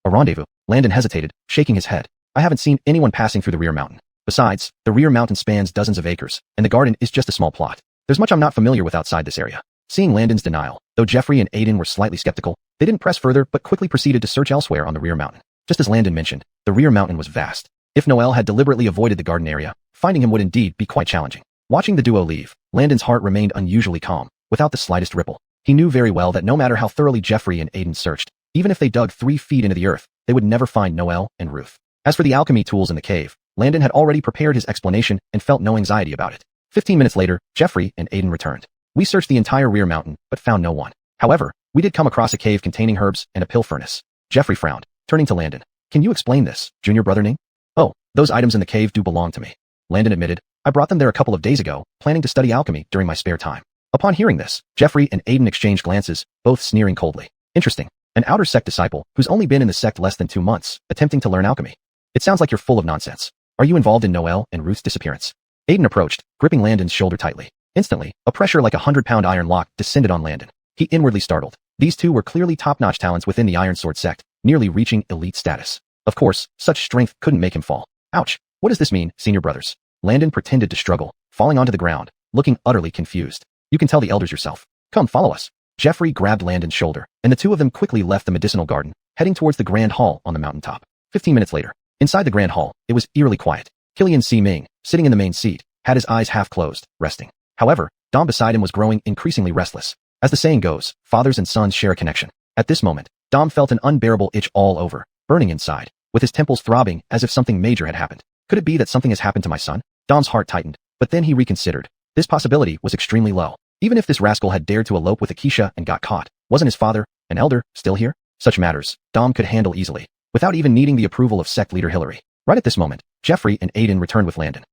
A rendezvous." Landon hesitated, shaking his head. "I haven't seen anyone passing through the rear mountain. Besides, the rear mountain spans dozens of acres, and the garden is just a small plot. There's much I'm not familiar with outside this area." Seeing Landon's denial, though Jeffrey and Aiden were slightly skeptical, they didn't press further but quickly proceeded to search elsewhere on the rear mountain. Just as Landon mentioned, the rear mountain was vast. If Noel had deliberately avoided the garden area, finding him would indeed be quite challenging. Watching the duo leave, Landon's heart remained unusually calm, without the slightest ripple. He knew very well that no matter how thoroughly Jeffrey and Aiden searched, even if they dug 3 feet into the earth, they would never find Noel and Ruth. As for the alchemy tools in the cave, Landon had already prepared his explanation and felt no anxiety about it. 15 minutes later, Jeffrey and Aiden returned. "We searched the entire rear mountain, but found no one. However, we did come across a cave containing herbs and a pill furnace." Jeffrey frowned, turning to Landon. "Can you explain this, junior brother Ning?" "Oh, those items in the cave do belong to me," Landon admitted. "I brought them there a couple of days ago, planning to study alchemy during my spare time." Upon hearing this, Jeffrey and Aiden exchanged glances, both sneering coldly. Interesting. An outer sect disciple, who's only been in the sect less than 2 months, attempting to learn alchemy. It sounds like you're full of nonsense. Are you involved in Noel and Ruth's disappearance? Aiden approached, gripping Landon's shoulder tightly. Instantly, a pressure like a 100-pound iron lock descended on Landon. He inwardly startled. These two were clearly top-notch talents within the Iron Sword sect, nearly reaching elite status. Of course, such strength couldn't make him fall. Ouch. What does this mean, senior brothers? Landon pretended to struggle, falling onto the ground, looking utterly confused. "You can tell the elders yourself. Come, follow us." Jeffrey grabbed Landon's shoulder, and the two of them quickly left the medicinal garden, heading towards the grand hall on the mountaintop. 15 minutes later, inside the grand hall, it was eerily quiet. Killian C. Ming, sitting in the main seat, had his eyes half closed, resting. However, Dom beside him was growing increasingly restless. As the saying goes, fathers and sons share a connection. At this moment, Dom felt an unbearable itch all over, burning inside, with his temples throbbing as if something major had happened. Could it be that something has happened to my son? Dom's heart tightened, but then he reconsidered. This possibility was extremely low. Even if this rascal had dared to elope with Akeisha and got caught, wasn't his father, an elder, still here? Such matters, Dom could handle easily, without even needing the approval of sect leader Hillary. Right at this moment, Jeffrey and Aiden returned with Landon.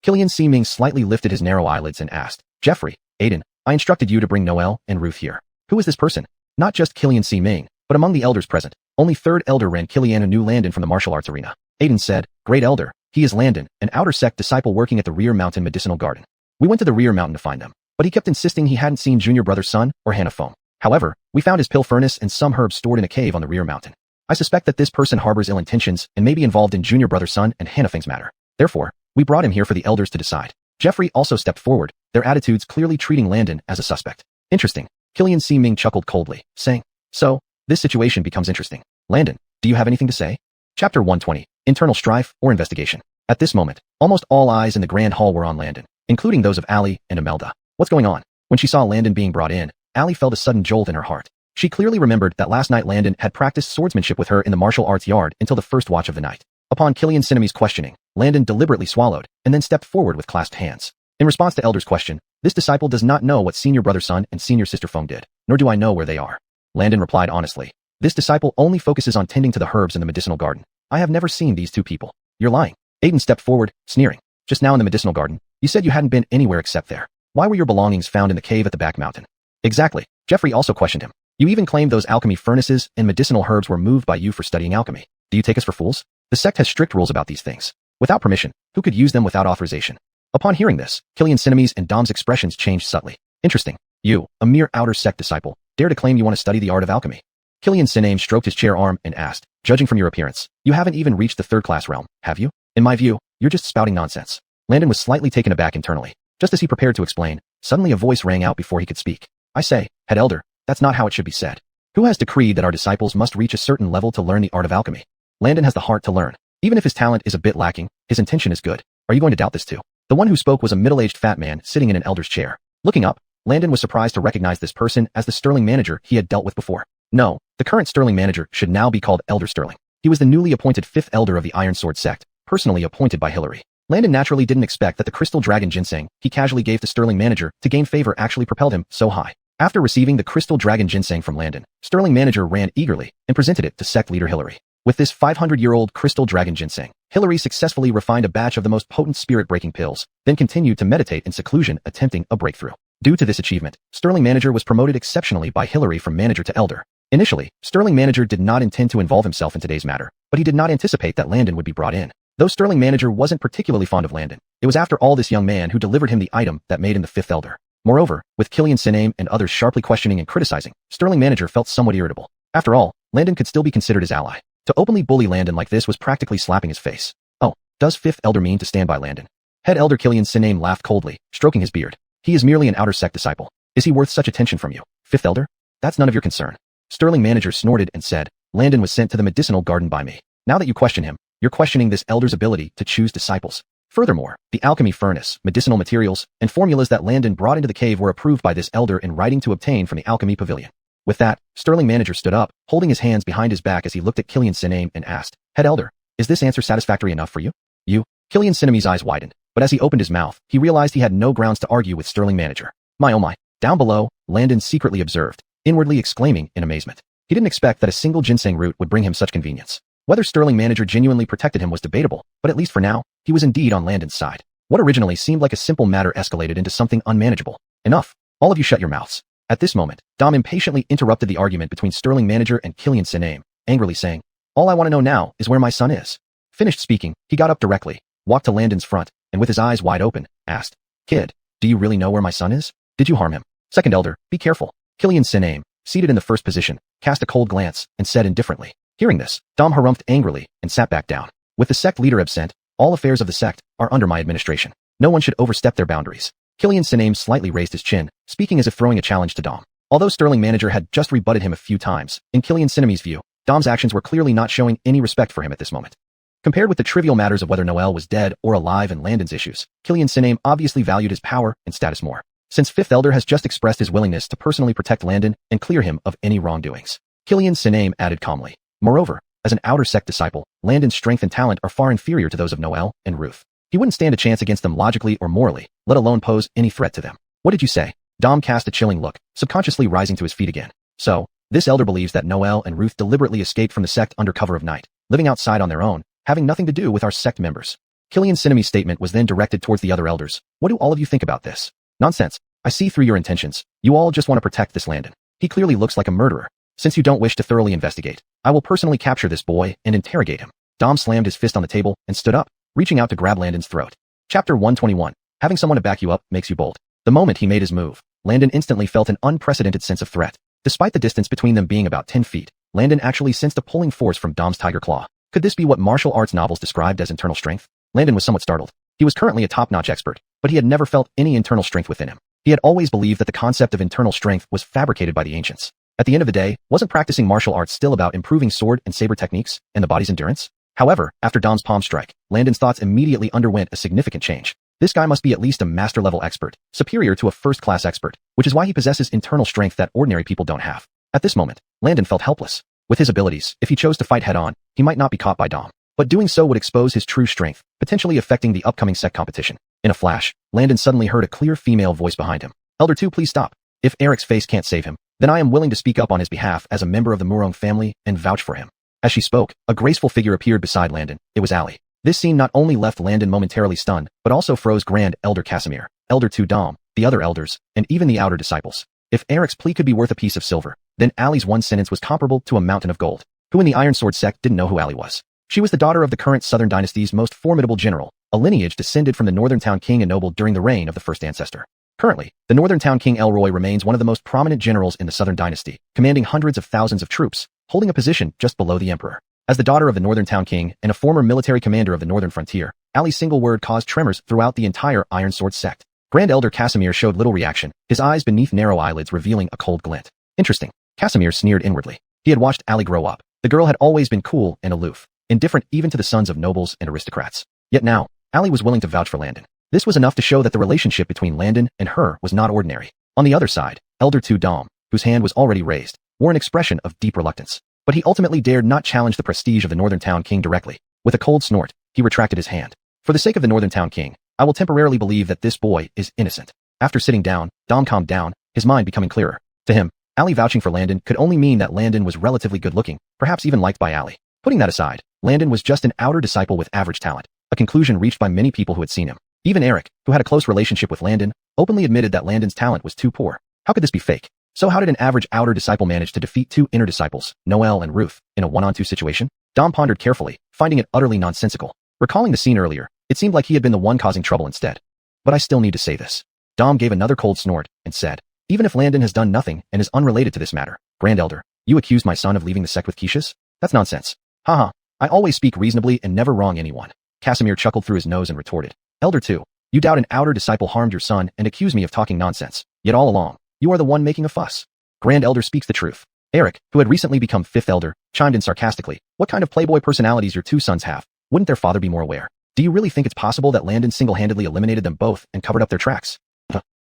Killian C. Ming slightly lifted his narrow eyelids and asked, "Jeffrey, Aiden, I instructed you to bring Noel and Ruth here. Who is this person?" Not just Killian C. Ming, But among the elders present, only third elder Ren Kilianu knew Landon from the martial arts arena. Aiden said, "Great elder, he is Landon, an outer sect disciple working at the Rear Mountain Medicinal Garden. We went to the Rear Mountain to find them, but he kept insisting he hadn't seen Junior Brother Sun or Hannah Foam. However, we found his pill furnace and some herbs stored in a cave on the Rear Mountain. I suspect that this person harbors ill intentions and may be involved in Junior Brother Sun and Hannah Feng's matter. Therefore, we brought him here for the elders to decide." Jeffrey also stepped forward, their attitudes clearly treating Landon as a suspect. "Interesting." Killian C. Ming chuckled coldly, saying, "So, this situation becomes interesting. Landon, do you have anything to say?" Chapter 120, Internal Strife or Investigation. At this moment, almost all eyes in the Grand Hall were on Landon, including those of Allie and Imelda. "What's going on?" When she saw Landon being brought in, Allie felt a sudden jolt in her heart. She clearly remembered that last night Landon had practiced swordsmanship with her in the martial arts yard until the first watch of the night. Upon Killian Cinnamy's questioning, Landon deliberately swallowed and then stepped forward with clasped hands. In response to Elder's question, "This disciple does not know what Senior Brother Sun and Senior Sister Feng did, nor do I know where they are." Landon replied honestly, "This disciple only focuses on tending to the herbs in the medicinal garden. I have never seen these two people." "You're lying." Aiden stepped forward, sneering. "Just now in the medicinal garden, you said you hadn't been anywhere except there. Why were your belongings found in the cave at the back mountain?" "Exactly." Jeffrey also questioned him. "You even claimed those alchemy furnaces and medicinal herbs were moved by you for studying alchemy. Do you take us for fools? The sect has strict rules about these things. Without permission, who could use them without authorization?" Upon hearing this, Killian Cinnamy's and Dom's expressions changed subtly. "Interesting. You, a mere outer sect disciple, dare to claim you want to study the art of alchemy." Killian Cinname stroked his chair arm and asked, "Judging from your appearance, you haven't even reached the third-class realm, have you? In my view, you're just spouting nonsense." Landon was slightly taken aback internally. Just as he prepared to explain, suddenly a voice rang out before he could speak. "I say, head elder, that's not how it should be said. Who has decreed that our disciples must reach a certain level to learn the art of alchemy? Landon has the heart to learn. Even if his talent is a bit lacking, his intention is good. Are you going to doubt this too?" The one who spoke was a middle-aged fat man sitting in an elder's chair. Looking up, Landon was surprised to recognize this person as the Sterling manager he had dealt with before. No, the current Sterling manager should now be called Elder Sterling. He was the newly appointed fifth elder of the Iron Sword sect, personally appointed by Hillary. Landon naturally didn't expect that the Crystal Dragon ginseng he casually gave to Sterling manager to gain favor actually propelled him so high. After receiving the Crystal Dragon ginseng from Landon, Sterling manager ran eagerly and presented it to sect leader Hillary. With this 500-year-old Crystal Dragon ginseng, Hillary successfully refined a batch of the most potent spirit-breaking pills, then continued to meditate in seclusion attempting a breakthrough. Due to this achievement, Sterling manager was promoted exceptionally by Hillary from manager to elder. Initially, Sterling manager did not intend to involve himself in today's matter, but he did not anticipate that Landon would be brought in. Though Sterling manager wasn't particularly fond of Landon, it was after all this young man who delivered him the item that made him the fifth elder. Moreover, with Killian Cinname and others sharply questioning and criticizing, Sterling manager felt somewhat irritable. After all, Landon could still be considered his ally. To openly bully Landon like this was practically slapping his face. "Oh, does fifth elder mean to stand by Landon?" Head elder Killian Cinname laughed coldly, stroking his beard. "He is merely an outer sect disciple. Is he worth such attention from you, fifth elder? That's none of your concern." Sterling manager snorted and said, "Landon was sent to the medicinal garden by me. Now that you question him, you're questioning this elder's ability to choose disciples. Furthermore, the alchemy furnace, medicinal materials, and formulas that Landon brought into the cave were approved by this elder in writing to obtain from the alchemy pavilion." With that, Sterling manager stood up, holding his hands behind his back as he looked at Killian Cinname and asked, "Head elder, is this answer satisfactory enough for you?" "You?" Killian Cinname's eyes widened, but as he opened his mouth, he realized he had no grounds to argue with Sterling manager. My oh my. Down below, Landon secretly observed, inwardly exclaiming in amazement. He didn't expect that a single ginseng root would bring him such convenience. Whether Sterling manager genuinely protected him was debatable, but at least for now, he was indeed on Landon's side. What originally seemed like a simple matter escalated into something unmanageable. "Enough. All of you shut your mouths." At this moment, Dom impatiently interrupted the argument between Sterling manager and Killian Cinname, angrily saying, "All I want to know now is where my son is." Finished speaking, he got up directly, walked to Landon's front, and with his eyes wide open, asked, "Kid, do you really know where my son is? Did you harm him?" "Second elder, be careful." Killian Cinname, seated in the first position, cast a cold glance and said indifferently. Hearing this, Dom harumphed angrily and sat back down. "With the sect leader absent, all affairs of the sect are under my administration. No one should overstep their boundaries." Killian Cinname slightly raised his chin, speaking as if throwing a challenge to Dom. Although Sterling manager had just rebutted him a few times, in Killian Cinname's view, Dom's actions were clearly not showing any respect for him at this moment. Compared with the trivial matters of whether Noel was dead or alive and Landon's issues, Killian Cinname obviously valued his power and status more. Since fifth elder has just expressed his willingness to personally protect Landon and clear him of any wrongdoings, Killian Cinname added calmly. Moreover, as an outer sect disciple, Landon's strength and talent are far inferior to those of Noel and Ruth. He wouldn't stand a chance against them logically or morally, let alone pose any threat to them. "What did you say?" Dom cast a chilling look, subconsciously rising to his feet again. "So, this elder believes that Noel and Ruth deliberately escaped from the sect under cover of night, living outside on their own, having nothing to do with our sect members." Killian Cinname's statement was then directed towards the other elders. "What do all of you think about this?" "Nonsense. I see through your intentions. You all just want to protect this Landon. He clearly looks like a murderer." Since you don't wish to thoroughly investigate, I will personally capture this boy and interrogate him. Dom slammed his fist on the table and stood up, reaching out to grab Landon's throat. Chapter 121. Having someone to back you up makes you bold. The moment he made his move, Landon instantly felt an unprecedented sense of threat. Despite the distance between them being about 10 feet, Landon actually sensed a pulling force from Dom's tiger claw. Could this be what martial arts novels described as internal strength? Landon was somewhat startled. He was currently a top-notch expert, but he had never felt any internal strength within him. He had always believed that the concept of internal strength was fabricated by the ancients. At the end of the day, wasn't practicing martial arts still about improving sword and saber techniques and the body's endurance? However, after Dom's palm strike, Landon's thoughts immediately underwent a significant change. This guy must be at least a master-level expert, superior to a first-class expert, which is why he possesses internal strength that ordinary people don't have. At this moment, Landon felt helpless. With his abilities, if he chose to fight head-on, he might not be caught by Dom. But doing so would expose his true strength, potentially affecting the upcoming sect competition. In a flash, Landon suddenly heard a clear female voice behind him. Elder 2, please stop. If Eric's face can't save him, then I am willing to speak up on his behalf as a member of the Murong family and vouch for him. As she spoke, a graceful figure appeared beside Landon. It was Ali. This scene not only left Landon momentarily stunned, but also froze Grand Elder Casimir, Elder 2 Dom, the other elders, and even the outer disciples. If Eric's plea could be worth a piece of silver, then Ali's one sentence was comparable to a mountain of gold. Who in the Iron Sword sect didn't know who Ali was? She was the daughter of the current Southern Dynasty's most formidable general, a lineage descended from the Northern Town King ennobled during the reign of the first ancestor. Currently, the Northern Town King Elroy remains one of the most prominent generals in the Southern Dynasty, commanding hundreds of thousands of troops, holding a position just below the Emperor. As the daughter of the Northern Town King and a former military commander of the Northern Frontier, Ali's single word caused tremors throughout the entire Iron Sword sect. Grand Elder Casimir showed little reaction, his eyes beneath narrow eyelids revealing a cold glint. Interesting. Casimir sneered inwardly. He had watched Ali grow up. The girl had always been cool and aloof, indifferent even to the sons of nobles and aristocrats. Yet now, Ali was willing to vouch for Landon. This was enough to show that the relationship between Landon and her was not ordinary. On the other side, Elder 2 Dom, whose hand was already raised, wore an expression of deep reluctance. But he ultimately dared not challenge the prestige of the Northern Town King directly. With a cold snort, he retracted his hand. For the sake of the Northern Town King, I will temporarily believe that this boy is innocent. After sitting down, Dom calmed down, his mind becoming clearer. To him, Ali vouching for Landon could only mean that Landon was relatively good-looking, perhaps even liked by Ali. Putting that aside, Landon was just an outer disciple with average talent, a conclusion reached by many people who had seen him. Even Eric, who had a close relationship with Landon, openly admitted that Landon's talent was too poor. How could this be fake? So how did an average outer disciple manage to defeat two inner disciples, Noel and Ruth, in a one-on-two situation? Dom pondered carefully, finding it utterly nonsensical. Recalling the scene earlier, it seemed like he had been the one causing trouble instead. But I still need to say this. Dom gave another cold snort and said, even if Landon has done nothing and is unrelated to this matter, Grand Elder, you accused my son of leaving the sect with Keisha's? That's nonsense. Haha, I always speak reasonably and never wrong anyone. Casimir chuckled through his nose and retorted, Elder 2, you doubt an outer disciple harmed your son and accuse me of talking nonsense. Yet all along, you are the one making a fuss. Grand Elder speaks the truth. Eric, who had recently become 5th Elder, chimed in sarcastically, what kind of playboy personalities your two sons have? Wouldn't their father be more aware? Do you really think it's possible that Landon single-handedly eliminated them both and covered up their tracks?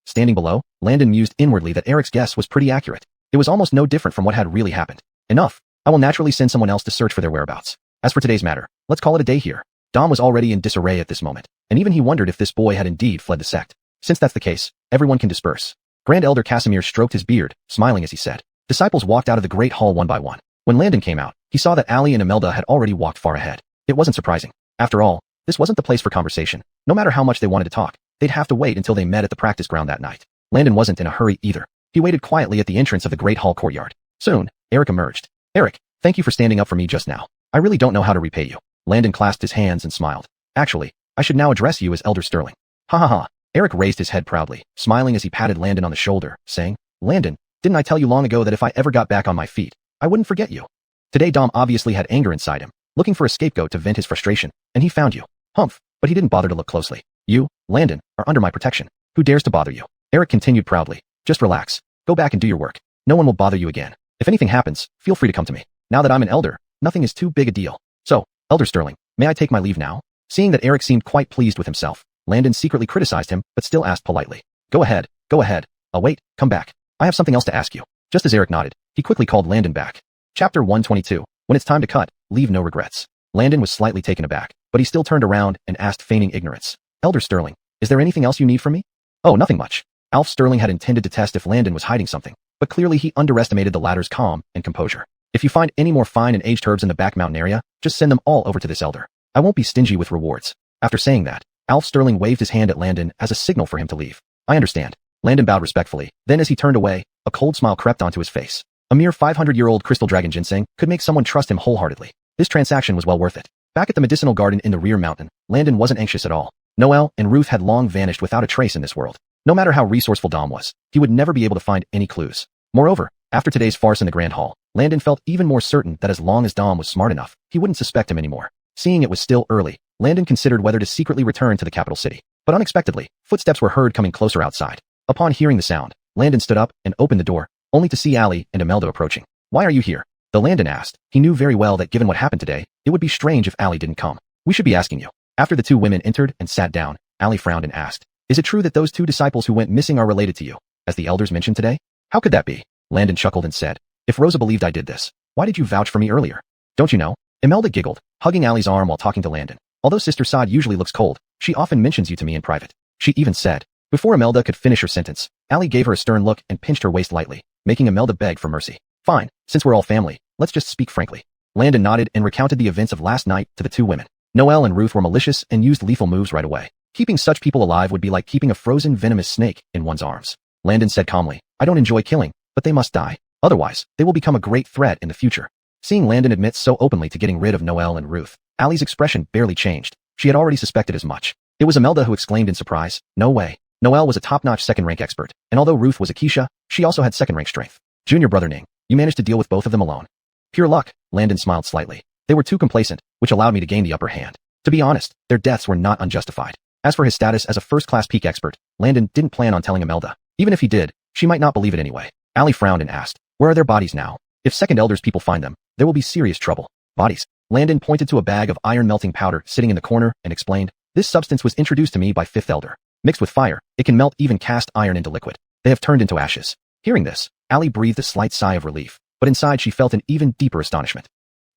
Standing below, Landon mused inwardly that Eric's guess was pretty accurate. It was almost no different from what had really happened. Enough. I will naturally send someone else to search for their whereabouts. As for today's matter, let's call it a day here. Dom was already in disarray at this moment, and even he wondered if this boy had indeed fled the sect. Since that's the case, everyone can disperse. Grand Elder Casimir stroked his beard, smiling as he said. Disciples walked out of the great hall one by one. When Landon came out, he saw that Ali and Imelda had already walked far ahead. It wasn't surprising. After all, this wasn't the place for conversation. No matter how much they wanted to talk, they'd have to wait until they met at the practice ground that night. Landon wasn't in a hurry either. He waited quietly at the entrance of the great hall courtyard. Soon, Eric emerged. Eric, thank you for standing up for me just now. I really don't know how to repay you. Landon clasped his hands and smiled. Actually, I should now address you as Elder Sterling. Ha ha ha. Eric raised his head proudly, smiling as he patted Landon on the shoulder, saying, Landon, didn't I tell you long ago that if I ever got back on my feet, I wouldn't forget you? Today Dom obviously had anger inside him, looking for a scapegoat to vent his frustration, and he found you. Humph, but he didn't bother to look closely. You, Landon, are under my protection. Who dares to bother you? Eric continued proudly. Just relax. Go back and do your work. No one will bother you again. If anything happens, feel free to come to me. Now that I'm an elder, nothing is too big a deal. So, Elder Sterling, may I take my leave now? Seeing that Eric seemed quite pleased with himself, Landon secretly criticized him, but still asked politely. Go ahead, go ahead. I'll wait, come back. I have something else to ask you. Just as Eric nodded, he quickly called Landon back. Chapter 122. When it's time to cut, leave no regrets. Landon was slightly taken aback, but he still turned around and asked, feigning ignorance. Elder Sterling, is there anything else you need from me? Oh, nothing much. Alf Sterling had intended to test if Landon was hiding something, but clearly he underestimated the latter's calm and composure. If you find any more fine and aged herbs in the back mountain area, just send them all over to this elder. I won't be stingy with rewards. After saying that, Alf Sterling waved his hand at Landon as a signal for him to leave. I understand. Landon bowed respectfully. Then as he turned away, a cold smile crept onto his face. A mere 500-year-old crystal dragon ginseng could make someone trust him wholeheartedly. This transaction was well worth it. Back at the medicinal garden in the rear mountain, Landon wasn't anxious at all. Noelle and Ruth had long vanished without a trace in this world. No matter how resourceful Dom was, he would never be able to find any clues. Moreover, after today's farce in the Grand Hall, Landon felt even more certain that as long as Dom was smart enough, he wouldn't suspect him anymore. Seeing it was still early, Landon considered whether to secretly return to the capital city. But unexpectedly, footsteps were heard coming closer outside. Upon hearing the sound, Landon stood up and opened the door, only to see Allie and Imelda approaching. "Why are you here?" The Landon asked. He knew very well that given what happened today, it would be strange if Allie didn't come. "We should be asking you." After the two women entered and sat down, Allie frowned and asked, "Is it true that those two disciples who went missing are related to you, as the elders mentioned today?" "How could that be?" Landon chuckled and said, "If Rosa believed I did this, why did you vouch for me earlier?" "Don't you know?" Imelda giggled, hugging Allie's arm while talking to Landon. "Although Sister Sod usually looks cold, she often mentions you to me in private." She even said. Before Imelda could finish her sentence, Allie gave her a stern look and pinched her waist lightly, making Imelda beg for mercy. "Fine, since we're all family, let's just speak frankly." Landon nodded and recounted the events of last night to the two women. Noelle and Ruth were malicious and used lethal moves right away. Keeping such people alive would be like keeping a frozen venomous snake in one's arms. Landon said calmly, "I don't enjoy killing, but they must die. Otherwise, they will become a great threat in the future." Seeing Landon admit so openly to getting rid of Noelle and Ruth, Allie's expression barely changed. She had already suspected as much. It was Imelda who exclaimed in surprise, "No way." Noelle was a top-notch second-rank expert, and although Ruth was a Keisha, she also had second-rank strength. "Junior brother Ning, you managed to deal with both of them alone." "Pure luck," Landon smiled slightly. "They were too complacent, which allowed me to gain the upper hand." To be honest, their deaths were not unjustified. As for his status as a first-class peak expert, Landon didn't plan on telling Imelda. Even if he did, she might not believe it anyway. Allie frowned and asked, "Where are their bodies now? If second elders people find them, there will be serious trouble." "Bodies." Landon pointed to a bag of iron melting powder sitting in the corner and explained, "This substance was introduced to me by fifth elder. Mixed with fire, it can melt even cast iron into liquid. They have turned into ashes." Hearing this, Allie breathed a slight sigh of relief, but inside she felt an even deeper astonishment.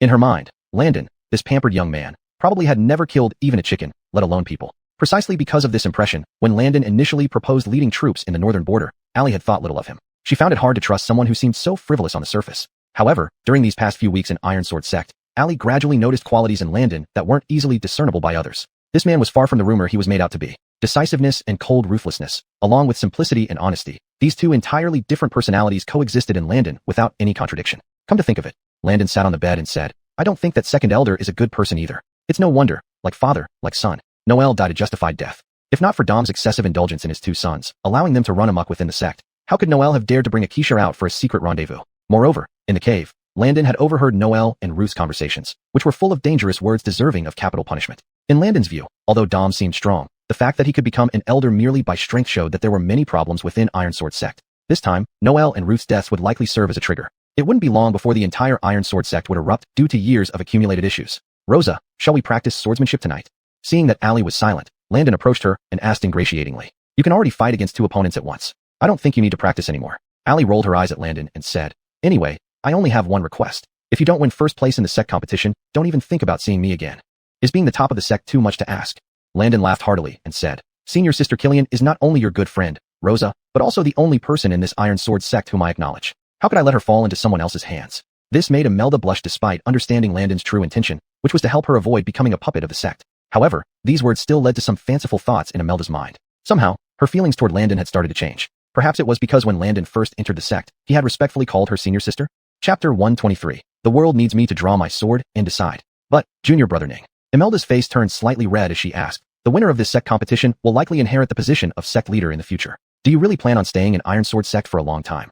In her mind, Landon, this pampered young man, probably had never killed even a chicken, let alone people. Precisely because of this impression, when Landon initially proposed leading troops in the northern border, Allie had thought little of him. She found it hard to trust someone who seemed so frivolous on the surface. However, during these past few weeks in Iron Sword Sect, Allie gradually noticed qualities in Landon that weren't easily discernible by others. This man was far from the rumor he was made out to be. Decisiveness and cold ruthlessness, along with simplicity and honesty, these two entirely different personalities coexisted in Landon without any contradiction. Come to think of it, Landon sat on the bed and said, "I don't think that second elder is a good person either. It's no wonder, like father, like son. Noelle died a justified death. If not for Dom's excessive indulgence in his two sons, allowing them to run amok within the sect, how could Noelle have dared to bring Akeisha out for a secret rendezvous?" Moreover, in the cave, Landon had overheard Noelle and Ruth's conversations, which were full of dangerous words deserving of capital punishment. In Landon's view, although Dom seemed strong, the fact that he could become an elder merely by strength showed that there were many problems within Iron Sword Sect. This time, Noelle and Ruth's deaths would likely serve as a trigger. It wouldn't be long before the entire Iron Sword Sect would erupt due to years of accumulated issues. "Rosa, shall we practice swordsmanship tonight?" Seeing that Allie was silent, Landon approached her and asked ingratiatingly, "You can already fight against two opponents at once. I don't think you need to practice anymore." Allie rolled her eyes at Landon and said, "Anyway, I only have one request. If you don't win first place in the sect competition, don't even think about seeing me again." "Is being the top of the sect too much to ask?" Landon laughed heartily and said, "Senior Sister Killian is not only your good friend, Rosa, but also the only person in this Iron Sword Sect whom I acknowledge. How could I let her fall into someone else's hands?" This made Imelda blush despite understanding Landon's true intention, which was to help her avoid becoming a puppet of the sect. However, these words still led to some fanciful thoughts in Imelda's mind. Somehow, her feelings toward Landon had started to change. Perhaps it was because when Landon first entered the sect, he had respectfully called her senior sister. Chapter 123. The world needs me to draw my sword and decide. "But, junior brother Ning." Imelda's face turned slightly red as she asked, "The winner of this sect competition will likely inherit the position of sect leader in the future. Do you really plan on staying in Iron Sword Sect for a long time?"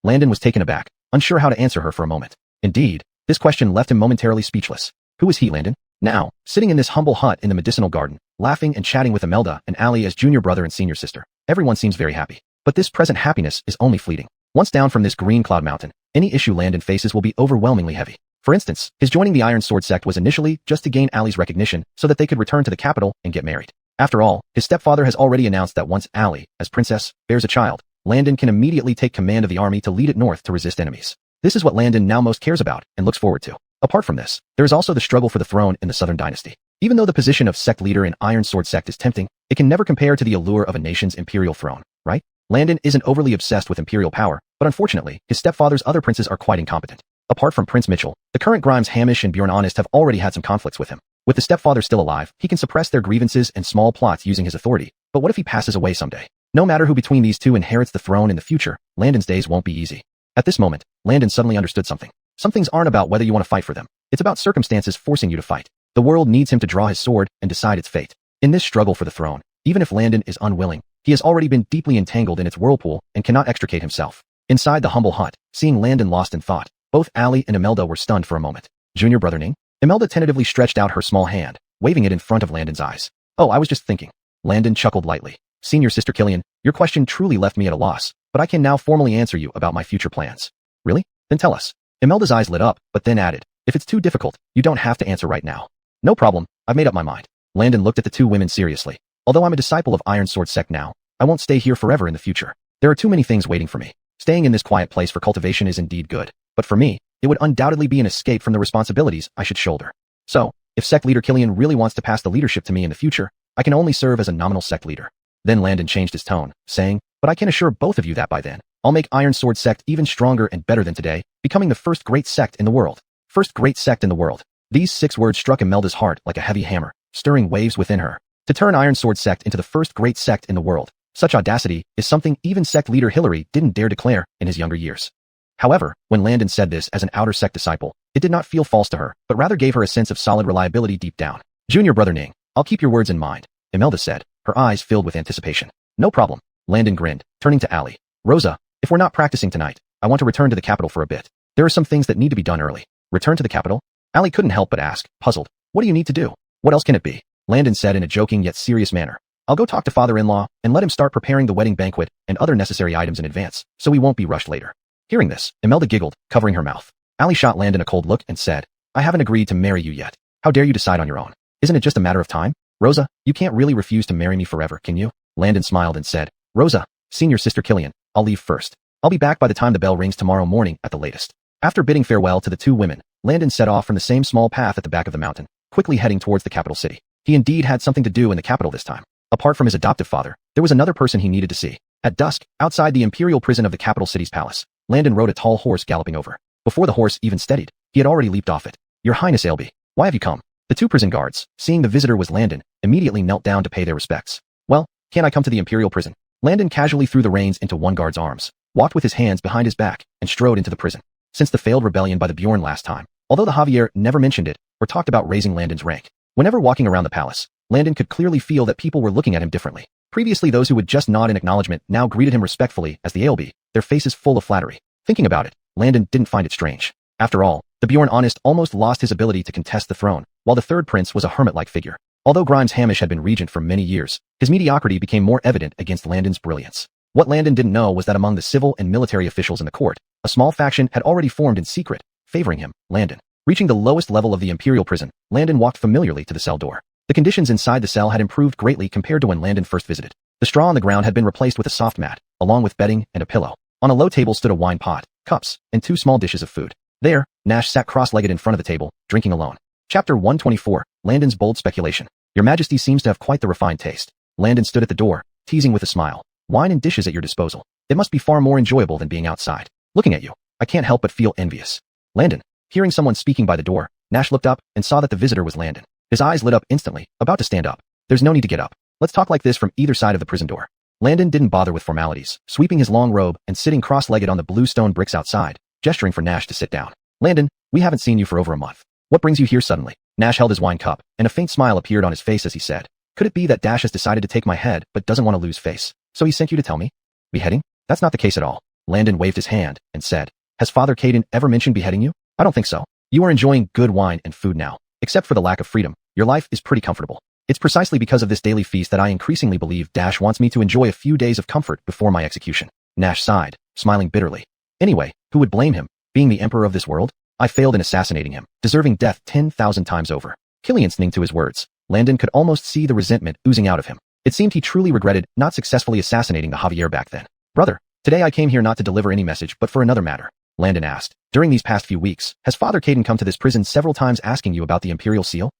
Landon was taken aback, unsure how to answer her for a moment. Indeed, this question left him momentarily speechless. Who was he, Landon? Now, sitting in this humble hut in the medicinal garden, laughing and chatting with Imelda and Allie as junior brother and senior sister. Everyone seems very happy. But this present happiness is only fleeting. Once down from this green cloud mountain, any issue Landon faces will be overwhelmingly heavy. For instance, his joining the Iron Sword Sect was initially just to gain Allie's recognition so that they could return to the capital and get married. After all, his stepfather has already announced that once Allie, as princess, bears a child, Landon can immediately take command of the army to lead it north to resist enemies. This is what Landon now most cares about and looks forward to. Apart from this, there is also the struggle for the throne in the Southern Dynasty. Even though the position of sect leader in Iron Sword Sect is tempting, it can never compare to the allure of a nation's imperial throne, right? Landon isn't overly obsessed with imperial power, but unfortunately, his stepfather's other princes are quite incompetent. Apart from Prince Mitchell, the current Grimes Hamish and Bjorn Honest have already had some conflicts with him. With the stepfather still alive, he can suppress their grievances and small plots using his authority. But what if he passes away someday? No matter who between these two inherits the throne in the future, Landon's days won't be easy. At this moment, Landon suddenly understood something. Some things aren't about whether you want to fight for them. It's about circumstances forcing you to fight. The world needs him to draw his sword and decide its fate. In this struggle for the throne, even if Landon is unwilling, he has already been deeply entangled in its whirlpool and cannot extricate himself. Inside the humble hut, seeing Landon lost in thought, both Allie and Imelda were stunned for a moment. Junior brother Ning? Imelda tentatively stretched out her small hand, waving it in front of Landon's eyes. Oh, I was just thinking. Landon chuckled lightly. Senior sister Killian, your question truly left me at a loss, but I can now formally answer you about my future plans. Really? Then tell us. Imelda's eyes lit up, but then added, if it's too difficult, you don't have to answer right now. No problem, I've made up my mind. Landon looked at the two women seriously. Although I'm a disciple of Iron Sword sect now, I won't stay here forever in the future. There are too many things waiting for me. Staying in this quiet place for cultivation is indeed good, but for me, it would undoubtedly be an escape from the responsibilities I should shoulder. So, if sect leader Killian really wants to pass the leadership to me in the future, I can only serve as a nominal sect leader. Then Landon changed his tone, saying, but I can assure both of you that by then, I'll make Iron Sword sect even stronger and better than today, becoming the first great sect in the world. First great sect in the world. These 6 words struck Imelda's heart like a heavy hammer, stirring waves within her. To turn Iron Sword sect into the first great sect in the world, such audacity is something even sect leader Hillary didn't dare declare in his younger years. However, when Landon said this as an outer sect disciple, it did not feel false to her, but rather gave her a sense of solid reliability deep down. Junior brother Ning, I'll keep your words in mind, Imelda said, her eyes filled with anticipation. No problem. Landon grinned, turning to Allie. Rosa, if we're not practicing tonight, I want to return to the capital for a bit. There are some things that need to be done early. Return to the capital? Allie couldn't help but ask, puzzled. What do you need to do? What else can it be? Landon said in a joking yet serious manner. I'll go talk to father-in-law and let him start preparing the wedding banquet and other necessary items in advance, so we won't be rushed later. Hearing this, Imelda giggled, covering her mouth. Allie shot Landon a cold look and said, I haven't agreed to marry you yet. How dare you decide on your own? Isn't it just a matter of time? Rosa, you can't really refuse to marry me forever, can you? Landon smiled and said, Rosa, senior sister Killian, I'll leave first. I'll be back by the time the bell rings tomorrow morning at the latest. After bidding farewell to the two women, Landon set off from the same small path at the back of the mountain, quickly heading towards the capital city. He indeed had something to do in the capital this time. Apart from his adoptive father, there was another person he needed to see. At dusk, outside the imperial prison of the capital city's palace, Landon rode a tall horse galloping over. Before the horse even steadied, he had already leaped off it. Your Highness Ailby, why have you come? The two prison guards, seeing the visitor was Landon, immediately knelt down to pay their respects. Well, can't I come to the imperial prison? Landon casually threw the reins into one guard's arms, walked with his hands behind his back, and strode into the prison. Since the failed rebellion by the Bjorn last time, although the Javier never mentioned it or talked about raising Landon's rank, whenever walking around the palace, Landon could clearly feel that people were looking at him differently. Previously those who would just nod in acknowledgement now greeted him respectfully as the Ailby, their faces full of flattery. Thinking about it, Landon didn't find it strange. After all, the Bjorn Honest almost lost his ability to contest the throne, while the third prince was a hermit-like figure. Although Grimes Hamish had been regent for many years, his mediocrity became more evident against Landon's brilliance. What Landon didn't know was that among the civil and military officials in the court, a small faction had already formed in secret, favoring him, Landon. Reaching the lowest level of the imperial prison, Landon walked familiarly to the cell door. The conditions inside the cell had improved greatly compared to when Landon first visited. The straw on the ground had been replaced with a soft mat, along with bedding and a pillow. On a low table stood a wine pot, cups, and 2 small dishes of food. There, Nash sat cross-legged in front of the table, drinking alone. Chapter 124, Landon's bold speculation. Your Majesty seems to have quite the refined taste. Landon stood at the door, teasing with a smile. Wine and dishes at your disposal. It must be far more enjoyable than being outside. Looking at you, I can't help but feel envious. Landon. Hearing someone speaking by the door, Nash looked up and saw that the visitor was Landon. His eyes lit up instantly, about to stand up. There's no need to get up. Let's talk like this from either side of the prison door. Landon didn't bother with formalities, sweeping his long robe and sitting cross-legged on the blue stone bricks outside, gesturing for Nash to sit down. Landon, we haven't seen you for over a month. What brings you here suddenly? Nash held his wine cup, and a faint smile appeared on his face as he said, could it be that Dash has decided to take my head but doesn't want to lose face? So he sent you to tell me? Beheading? That's not the case at all. Landon waved his hand and said, has Father Caden ever mentioned beheading you? I don't think so. You are enjoying good wine and food now. Except for the lack of freedom, your life is pretty comfortable. It's precisely because of this daily feast that I increasingly believe Dash wants me to enjoy a few days of comfort before my execution. Nash sighed, smiling bitterly. Anyway, who would blame him? Being the emperor of this world? I failed in assassinating him, deserving death 10,000 times over. Killian listening to his words, Landon could almost see the resentment oozing out of him. It seemed he truly regretted not successfully assassinating the Javier back then. Brother, today I came here not to deliver any message but for another matter. Landon asked, during these past few weeks, has Father Caden come to this prison several times asking you about the Imperial Seal?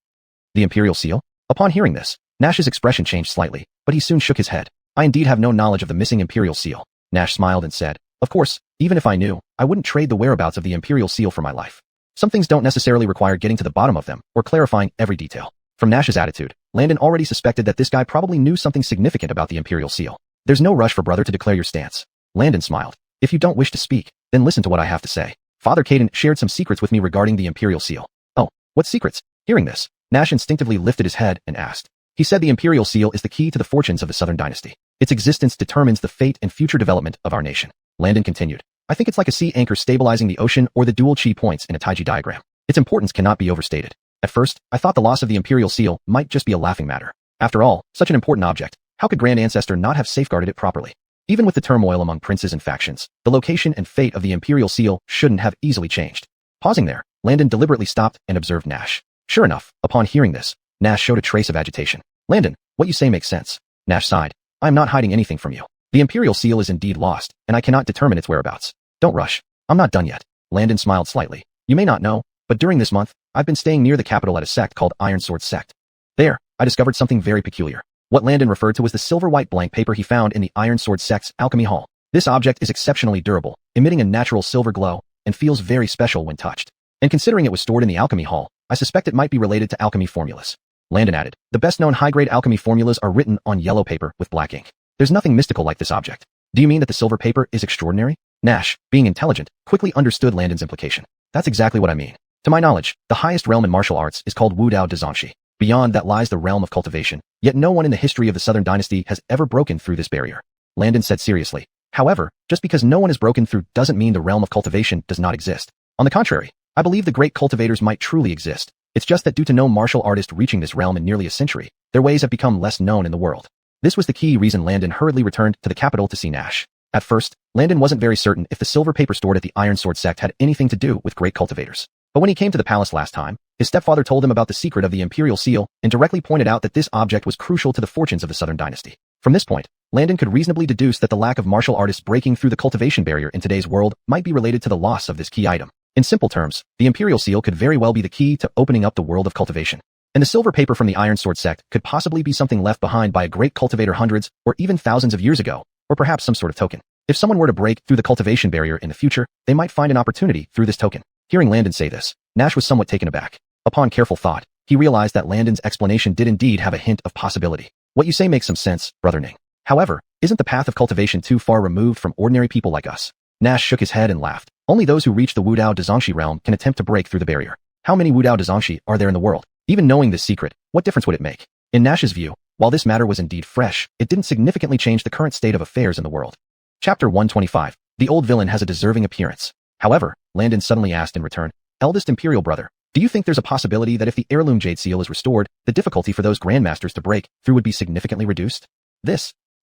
The Imperial Seal? Upon hearing this, Nash's expression changed slightly, but he soon shook his head. I indeed have no knowledge of the missing Imperial Seal. Nash smiled and said, of course, even if I knew, I wouldn't trade the whereabouts of the Imperial Seal for my life. Some things don't necessarily require getting to the bottom of them or clarifying every detail. From Nash's attitude, Landon already suspected that this guy probably knew something significant about the Imperial Seal. There's no rush for brother to declare your stance. Landon smiled. If you don't wish to speak, then listen to what I have to say. Father Caden shared some secrets with me regarding the imperial seal. Oh, what secrets? Hearing this, Nash instinctively lifted his head and asked. He said the imperial seal is the key to the fortunes of the Southern Dynasty. Its existence determines the fate and future development of our nation. Landon continued. I think it's like a sea anchor stabilizing the ocean or the dual chi points in a Taiji diagram. Its importance cannot be overstated. At first, I thought the loss of the imperial seal might just be a laughing matter. After all, such an important object, how could Grand Ancestor not have safeguarded it properly? Even with the turmoil among princes and factions, the location and fate of the imperial seal shouldn't have easily changed. Pausing there, Landon deliberately stopped and observed Nash. Sure enough, upon hearing this, Nash showed a trace of agitation. Landon, what you say makes sense. Nash sighed. I am not hiding anything from you. The imperial seal is indeed lost, and I cannot determine its whereabouts. Don't rush. I'm not done yet. Landon smiled slightly. You may not know, but during this month, I've been staying near the capital at a sect called Iron Sword Sect. There, I discovered something very peculiar. What Landon referred to was the silver-white blank paper he found in the Iron Sword Sect's alchemy hall. This object is exceptionally durable, emitting a natural silver glow, and feels very special when touched. And considering it was stored in the alchemy hall, I suspect it might be related to alchemy formulas. Landon added, the best-known high-grade alchemy formulas are written on yellow paper with black ink. There's nothing mystical like this object. Do you mean that the silver paper is extraordinary? Nash, being intelligent, quickly understood Landon's implication. That's exactly what I mean. To my knowledge, the highest realm in martial arts is called Wudao Dazanshi. Beyond that lies the realm of cultivation, yet no one in the history of the Southern Dynasty has ever broken through this barrier. Landon said seriously. However, just because no one has broken through doesn't mean the realm of cultivation does not exist. On the contrary, I believe the great cultivators might truly exist. It's just that due to no martial artist reaching this realm in nearly a century, their ways have become less known in the world. This was the key reason Landon hurriedly returned to the capital to see Nash. At first, Landon wasn't very certain if the silver paper stored at the Iron Sword Sect had anything to do with great cultivators. But when he came to the palace last time, his stepfather told him about the secret of the imperial seal and directly pointed out that this object was crucial to the fortunes of the Southern Dynasty. From this point, Landon could reasonably deduce that the lack of martial artists breaking through the cultivation barrier in today's world might be related to the loss of this key item. In simple terms, the imperial seal could very well be the key to opening up the world of cultivation. And the silver paper from the Iron Sword Sect could possibly be something left behind by a great cultivator hundreds or even thousands of years ago, or perhaps some sort of token. If someone were to break through the cultivation barrier in the future, they might find an opportunity through this token. Hearing Landon say this, Nash was somewhat taken aback. Upon careful thought, he realized that Landon's explanation did indeed have a hint of possibility. What you say makes some sense, Brother Ning. However, isn't the path of cultivation too far removed from ordinary people like us? Nash shook his head and laughed. Only those who reach the Wudao Dazanshi realm can attempt to break through the barrier. How many Wudao Dazanshi are there in the world? Even knowing this secret, what difference would it make? In Nash's view, while this matter was indeed fresh, it didn't significantly change the current state of affairs in the world. Chapter 125. The old villain has a deserving appearance. However, Landon suddenly asked in return, Eldest Imperial Brother, do you think there's a possibility that if the heirloom jade seal is restored, the difficulty for those grandmasters to break through would be significantly reduced?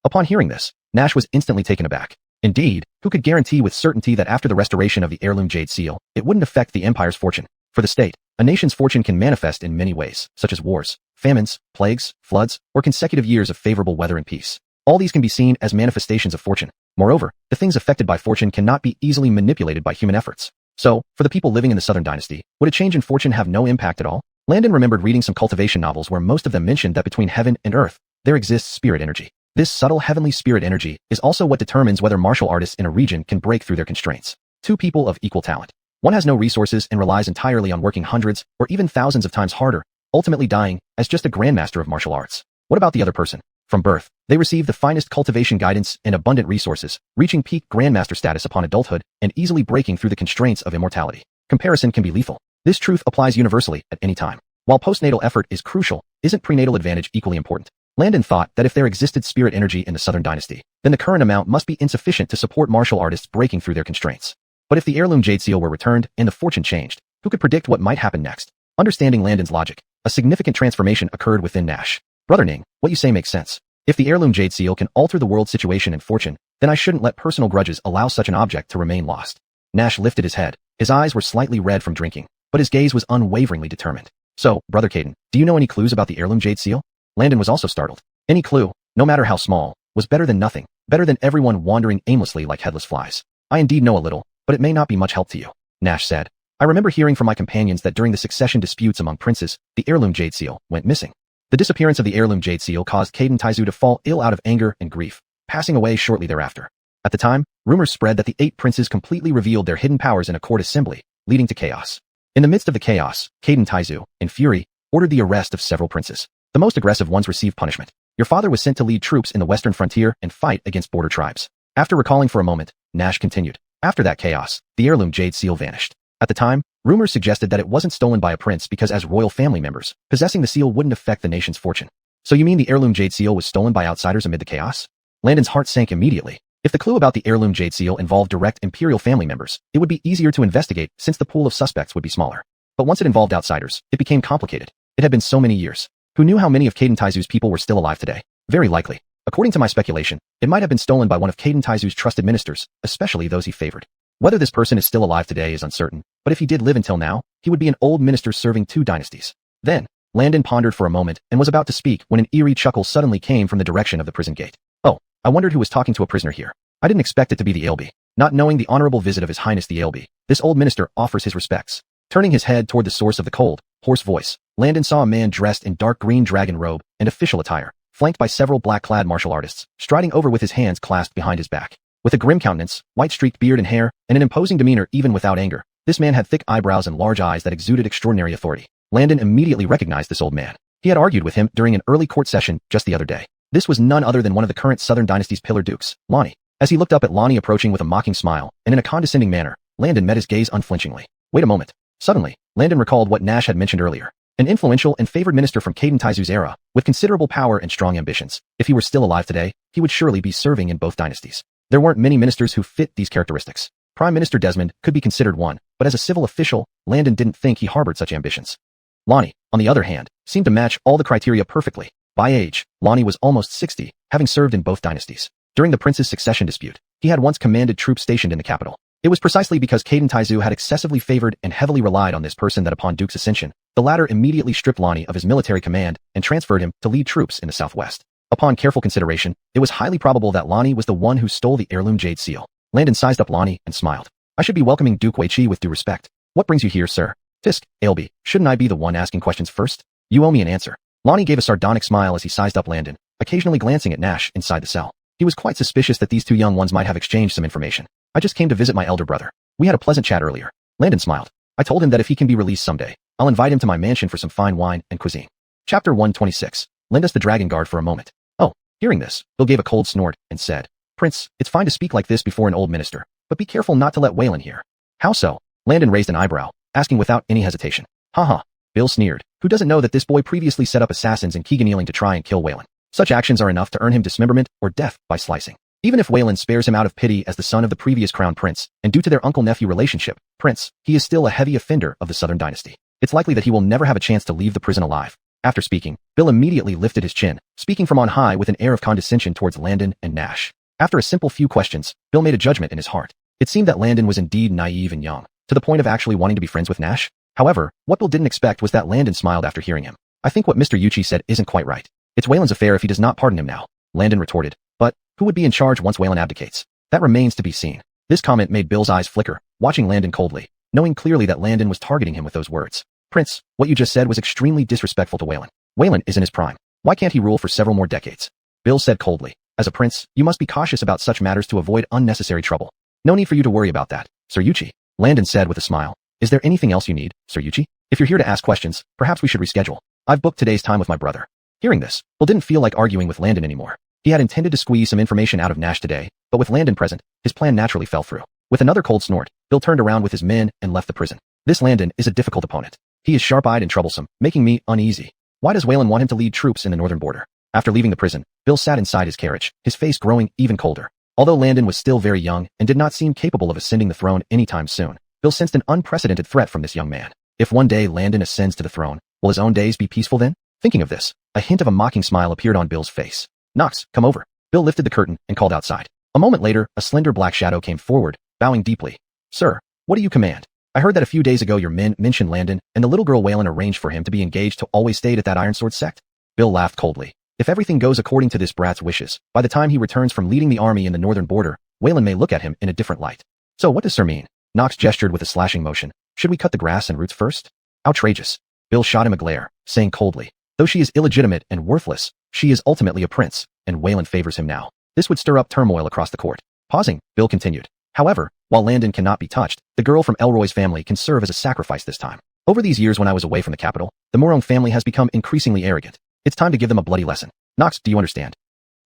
Upon hearing this, Nash was instantly taken aback. Indeed, who could guarantee with certainty that after the restoration of the heirloom jade seal, it wouldn't affect the empire's fortune? For the state, a nation's fortune can manifest in many ways, such as wars, famines, plagues, floods, or consecutive years of favorable weather and peace. All these can be seen as manifestations of fortune. Moreover, the things affected by fortune cannot be easily manipulated by human efforts. So, for the people living in the Southern Dynasty, would a change in fortune have no impact at all? Landon remembered reading some cultivation novels where most of them mentioned that between heaven and earth, there exists spirit energy. This subtle heavenly spirit energy is also what determines whether martial artists in a region can break through their constraints. Two people of equal talent. One has no resources and relies entirely on working hundreds or even thousands of times harder, ultimately dying as just a grandmaster of martial arts. What about the other person? From birth, they receive the finest cultivation guidance and abundant resources, reaching peak grandmaster status upon adulthood and easily breaking through the constraints of immortality. Comparison can be lethal. This truth applies universally at any time. While postnatal effort is crucial, isn't prenatal advantage equally important? Landon thought that if there existed spirit energy in the Southern Dynasty, then the current amount must be insufficient to support martial artists breaking through their constraints. But if the heirloom jade seal were returned and the fortune changed, who could predict what might happen next? Understanding Landon's logic, a significant transformation occurred within Nash. Brother Ning, what you say makes sense. If the heirloom jade seal can alter the world's situation and fortune, then I shouldn't let personal grudges allow such an object to remain lost. Nash lifted his head. His eyes were slightly red from drinking, but his gaze was unwaveringly determined. So, Brother Caden, do you know any clues about the heirloom jade seal? Landon was also startled. Any clue, no matter how small, was better than nothing, better than everyone wandering aimlessly like headless flies. I indeed know a little, but it may not be much help to you, Nash said. I remember hearing from my companions that during the succession disputes among princes, the heirloom jade seal went missing. The disappearance of the heirloom jade seal caused Caden Taizu to fall ill out of anger and grief, passing away shortly thereafter. At the time, rumors spread that the 8 princes completely revealed their hidden powers in a court assembly, leading to chaos. In the midst of the chaos, Caden Taizu, in fury, ordered the arrest of several princes. The most aggressive ones received punishment. Your father was sent to lead troops in the western frontier and fight against border tribes. After recalling for a moment, Nash continued. After that chaos, the heirloom jade seal vanished. At the time, rumors suggested that it wasn't stolen by a prince because as royal family members, possessing the seal wouldn't affect the nation's fortune. So you mean the heirloom jade seal was stolen by outsiders amid the chaos? Landon's heart sank immediately. If the clue about the heirloom jade seal involved direct imperial family members, it would be easier to investigate since the pool of suspects would be smaller. But once it involved outsiders, it became complicated. It had been so many years. Who knew how many of Caden Taizu's people were still alive today? Very likely. According to my speculation, it might have been stolen by one of Caden Taizu's trusted ministers, especially those he favored. Whether this person is still alive today is uncertain, but if he did live until now, he would be an old minister serving 2 dynasties. Then, Landon pondered for a moment and was about to speak when an eerie chuckle suddenly came from the direction of the prison gate. Oh, I wondered who was talking to a prisoner here. I didn't expect it to be the ALB. Not knowing the honorable visit of His Highness the ALB, this old minister offers his respects. Turning his head toward the source of the cold, hoarse voice, Landon saw a man dressed in dark green dragon robe and official attire, flanked by several black-clad martial artists, striding over with his hands clasped behind his back. With a grim countenance, white-streaked beard and hair, and an imposing demeanor even without anger, this man had thick eyebrows and large eyes that exuded extraordinary authority. Landon immediately recognized this old man. He had argued with him during an early court session just the other day. This was none other than one of the current Southern Dynasty's pillar dukes, Lonnie. As he looked up at Lonnie approaching with a mocking smile, and in a condescending manner, Landon met his gaze unflinchingly. Wait a moment. Suddenly, Landon recalled what Nash had mentioned earlier. An influential and favored minister from Caden Taizu's era, with considerable power and strong ambitions. If he were still alive today, he would surely be serving in both dynasties. There weren't many ministers who fit these characteristics. Prime Minister Desmond could be considered one, but as a civil official, Landon didn't think he harbored such ambitions. Lonnie, on the other hand, seemed to match all the criteria perfectly. By age, Lonnie was almost 60, having served in both dynasties. During the prince's succession dispute, he had once commanded troops stationed in the capital. It was precisely because Caden Taizu had excessively favored and heavily relied on this person that upon Duke's ascension, the latter immediately stripped Lonnie of his military command and transferred him to lead troops in the southwest. Upon careful consideration, it was highly probable that Lonnie was the one who stole the heirloom jade seal. Landon sized up Lonnie and smiled. I should be welcoming Duke Weiqi with due respect. What brings you here, sir? Fisk, ALB, shouldn't I be the one asking questions first? You owe me an answer. Lonnie gave a sardonic smile as he sized up Landon, occasionally glancing at Nash inside the cell. He was quite suspicious that these 2 young ones might have exchanged some information. I just came to visit my elder brother. We had a pleasant chat earlier. Landon smiled. I told him that if he can be released someday, I'll invite him to my mansion for some fine wine and cuisine. Chapter 126. Lend us the dragon guard for a moment. Oh, hearing this, Bill gave a cold snort and said, Prince, it's fine to speak like this before an old minister, but be careful not to let Waylon hear. How so? Landon raised an eyebrow, asking without any hesitation. Haha. Bill sneered. Who doesn't know that this boy previously set up assassins in Keeganealing to try and kill Waylon? Such actions are enough to earn him dismemberment or death by slicing. Even if Waylon spares him out of pity as the son of the previous crown prince, and due to their uncle-nephew relationship, Prince, he is still a heavy offender of the Southern Dynasty. It's likely that he will never have a chance to leave the prison alive. After speaking, Bill immediately lifted his chin, speaking from on high with an air of condescension towards Landon and Nash. After a simple few questions, Bill made a judgment in his heart. It seemed that Landon was indeed naive and young, to the point of actually wanting to be friends with Nash. However, what Bill didn't expect was that Landon smiled after hearing him. I think what Mr. Yuchi said isn't quite right. It's Waylon's affair if he does not pardon him now, Landon retorted. But who would be in charge once Waylon abdicates? That remains to be seen. This comment made Bill's eyes flicker, watching Landon coldly, knowing clearly that Landon was targeting him with those words. Prince, what you just said was extremely disrespectful to Waylon. Waylon is in his prime. Why can't he rule for several more decades? Bill said coldly. As a prince, you must be cautious about such matters to avoid unnecessary trouble. No need for you to worry about that, Sir Yuchi, Landon said with a smile. Is there anything else you need, Sir Yuchi? If you're here to ask questions, perhaps we should reschedule. I've booked today's time with my brother. Hearing this, Bill didn't feel like arguing with Landon anymore. He had intended to squeeze some information out of Nash today, but with Landon present, his plan naturally fell through. With another cold snort, Bill turned around with his men and left the prison. This Landon is a difficult opponent. He is sharp-eyed and troublesome, making me uneasy. Why does Waylon want him to lead troops in the northern border? After leaving the prison, Bill sat inside his carriage, his face growing even colder. Although Landon was still very young and did not seem capable of ascending the throne anytime soon, Bill sensed an unprecedented threat from this young man. If one day Landon ascends to the throne, will his own days be peaceful then? Thinking of this, a hint of a mocking smile appeared on Bill's face. Knox, come over. Bill lifted the curtain and called outside. A moment later, a slender black shadow came forward, bowing deeply. Sir, what do you command? I heard that a few days ago your men mentioned Landon, and the little girl Waylon arranged for him to be engaged to always stay at that Iron Sword sect. Bill laughed coldly. If everything goes according to this brat's wishes, by the time he returns from leading the army in the northern border, Waylon may look at him in a different light. So what does sir mean? Knox gestured with a slashing motion. Should we cut the grass and roots first? Outrageous. Bill shot him a glare, saying coldly, though she is illegitimate and worthless, she is ultimately a prince, and Waylon favors him now. This would stir up turmoil across the court. Pausing, Bill continued. However, while Landon cannot be touched, the girl from Elroy's family can serve as a sacrifice this time. Over these years when I was away from the capital, the Morone family has become increasingly arrogant. It's time to give them a bloody lesson. Knox, do you understand?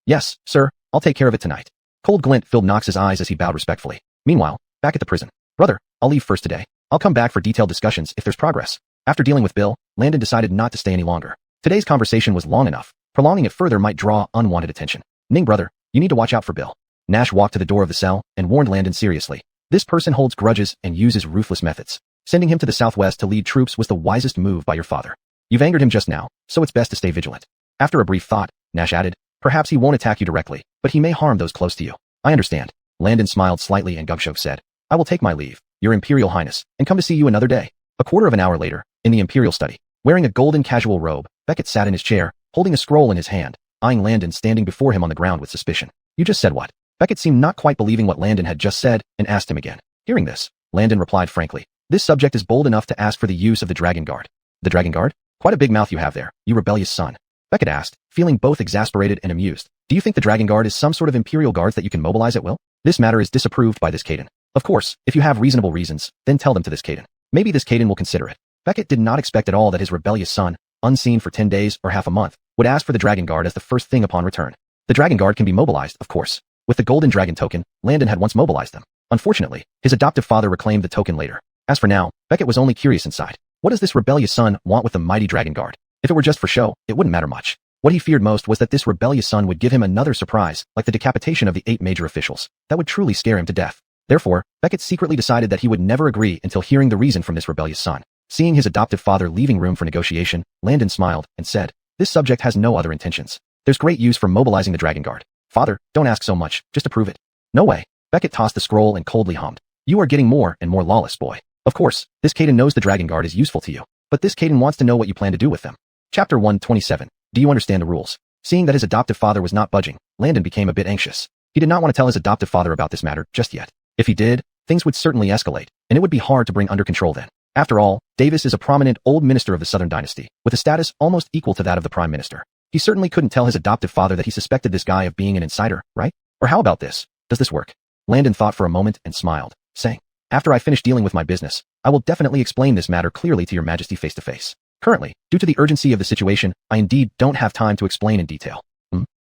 Yes, sir, I'll take care of it tonight. Cold glint filled Knox's eyes as he bowed respectfully. Meanwhile, back at the prison. Brother, I'll leave first today. I'll come back for detailed discussions if there's progress. After dealing with Bill, Landon decided not to stay any longer. Today's conversation was long enough. Prolonging it further might draw unwanted attention. Ning brother, you need to watch out for Bill. Nash walked to the door of the cell and warned Landon seriously. This person holds grudges and uses ruthless methods. Sending him to the southwest to lead troops was the wisest move by your father. You've angered him just now, so it's best to stay vigilant. After a brief thought, Nash added, perhaps he won't attack you directly, but he may harm those close to you. I understand. Landon smiled slightly and Gugshove said, I will take my leave, Your Imperial Highness, and come to see you another day. A quarter of an hour later, in the Imperial study, wearing a golden casual robe, Beckett sat in his chair, holding a scroll in his hand, eyeing Landon standing before him on the ground with suspicion. You just said what? Beckett seemed not quite believing what Landon had just said and asked him again. Hearing this, Landon replied frankly, this subject is bold enough to ask for the use of the Dragon Guard. The Dragon Guard? Quite a big mouth you have there, you rebellious son. Beckett asked, feeling both exasperated and amused. Do you think the Dragon Guard is some sort of Imperial Guards that you can mobilize at will? This matter is disapproved by this Caden. Of course, if you have reasonable reasons, then tell them to this Caden. Maybe this Caden will consider it. Beckett did not expect at all that his rebellious son, unseen for 10 days or half a month, would ask for the Dragon Guard as the first thing upon return. The Dragon Guard can be mobilized, of course. With the Golden Dragon token, Landon had once mobilized them. Unfortunately, his adoptive father reclaimed the token later. As for now, Beckett was only curious inside. What does this rebellious son want with the mighty Dragon Guard? If it were just for show, it wouldn't matter much. What he feared most was that this rebellious son would give him another surprise, like the decapitation of the 8 major officials. That would truly scare him to death. Therefore, Beckett secretly decided that he would never agree until hearing the reason from this rebellious son. Seeing his adoptive father leaving room for negotiation, Landon smiled and said, this subject has no other intentions. There's great use for mobilizing the Dragon Guard. Father, don't ask so much, just approve it. No way. Beckett tossed the scroll and coldly hummed. You are getting more and more lawless, boy. Of course, this Caden knows the Dragon Guard is useful to you, but this Caden wants to know what you plan to do with them. Chapter 127. Do you understand the rules? Seeing that his adoptive father was not budging, Landon became a bit anxious. He did not want to tell his adoptive father about this matter just yet. If he did, things would certainly escalate, and it would be hard to bring under control then. After all, Davis is a prominent old minister of the Southern Dynasty, with a status almost equal to that of the Prime Minister. He certainly couldn't tell his adoptive father that he suspected this guy of being an insider, right? Or how about this? Does this work? Landon thought for a moment and smiled, saying, after I finish dealing with my business, I will definitely explain this matter clearly to your majesty face to face. Currently, due to the urgency of the situation, I indeed don't have time to explain in detail.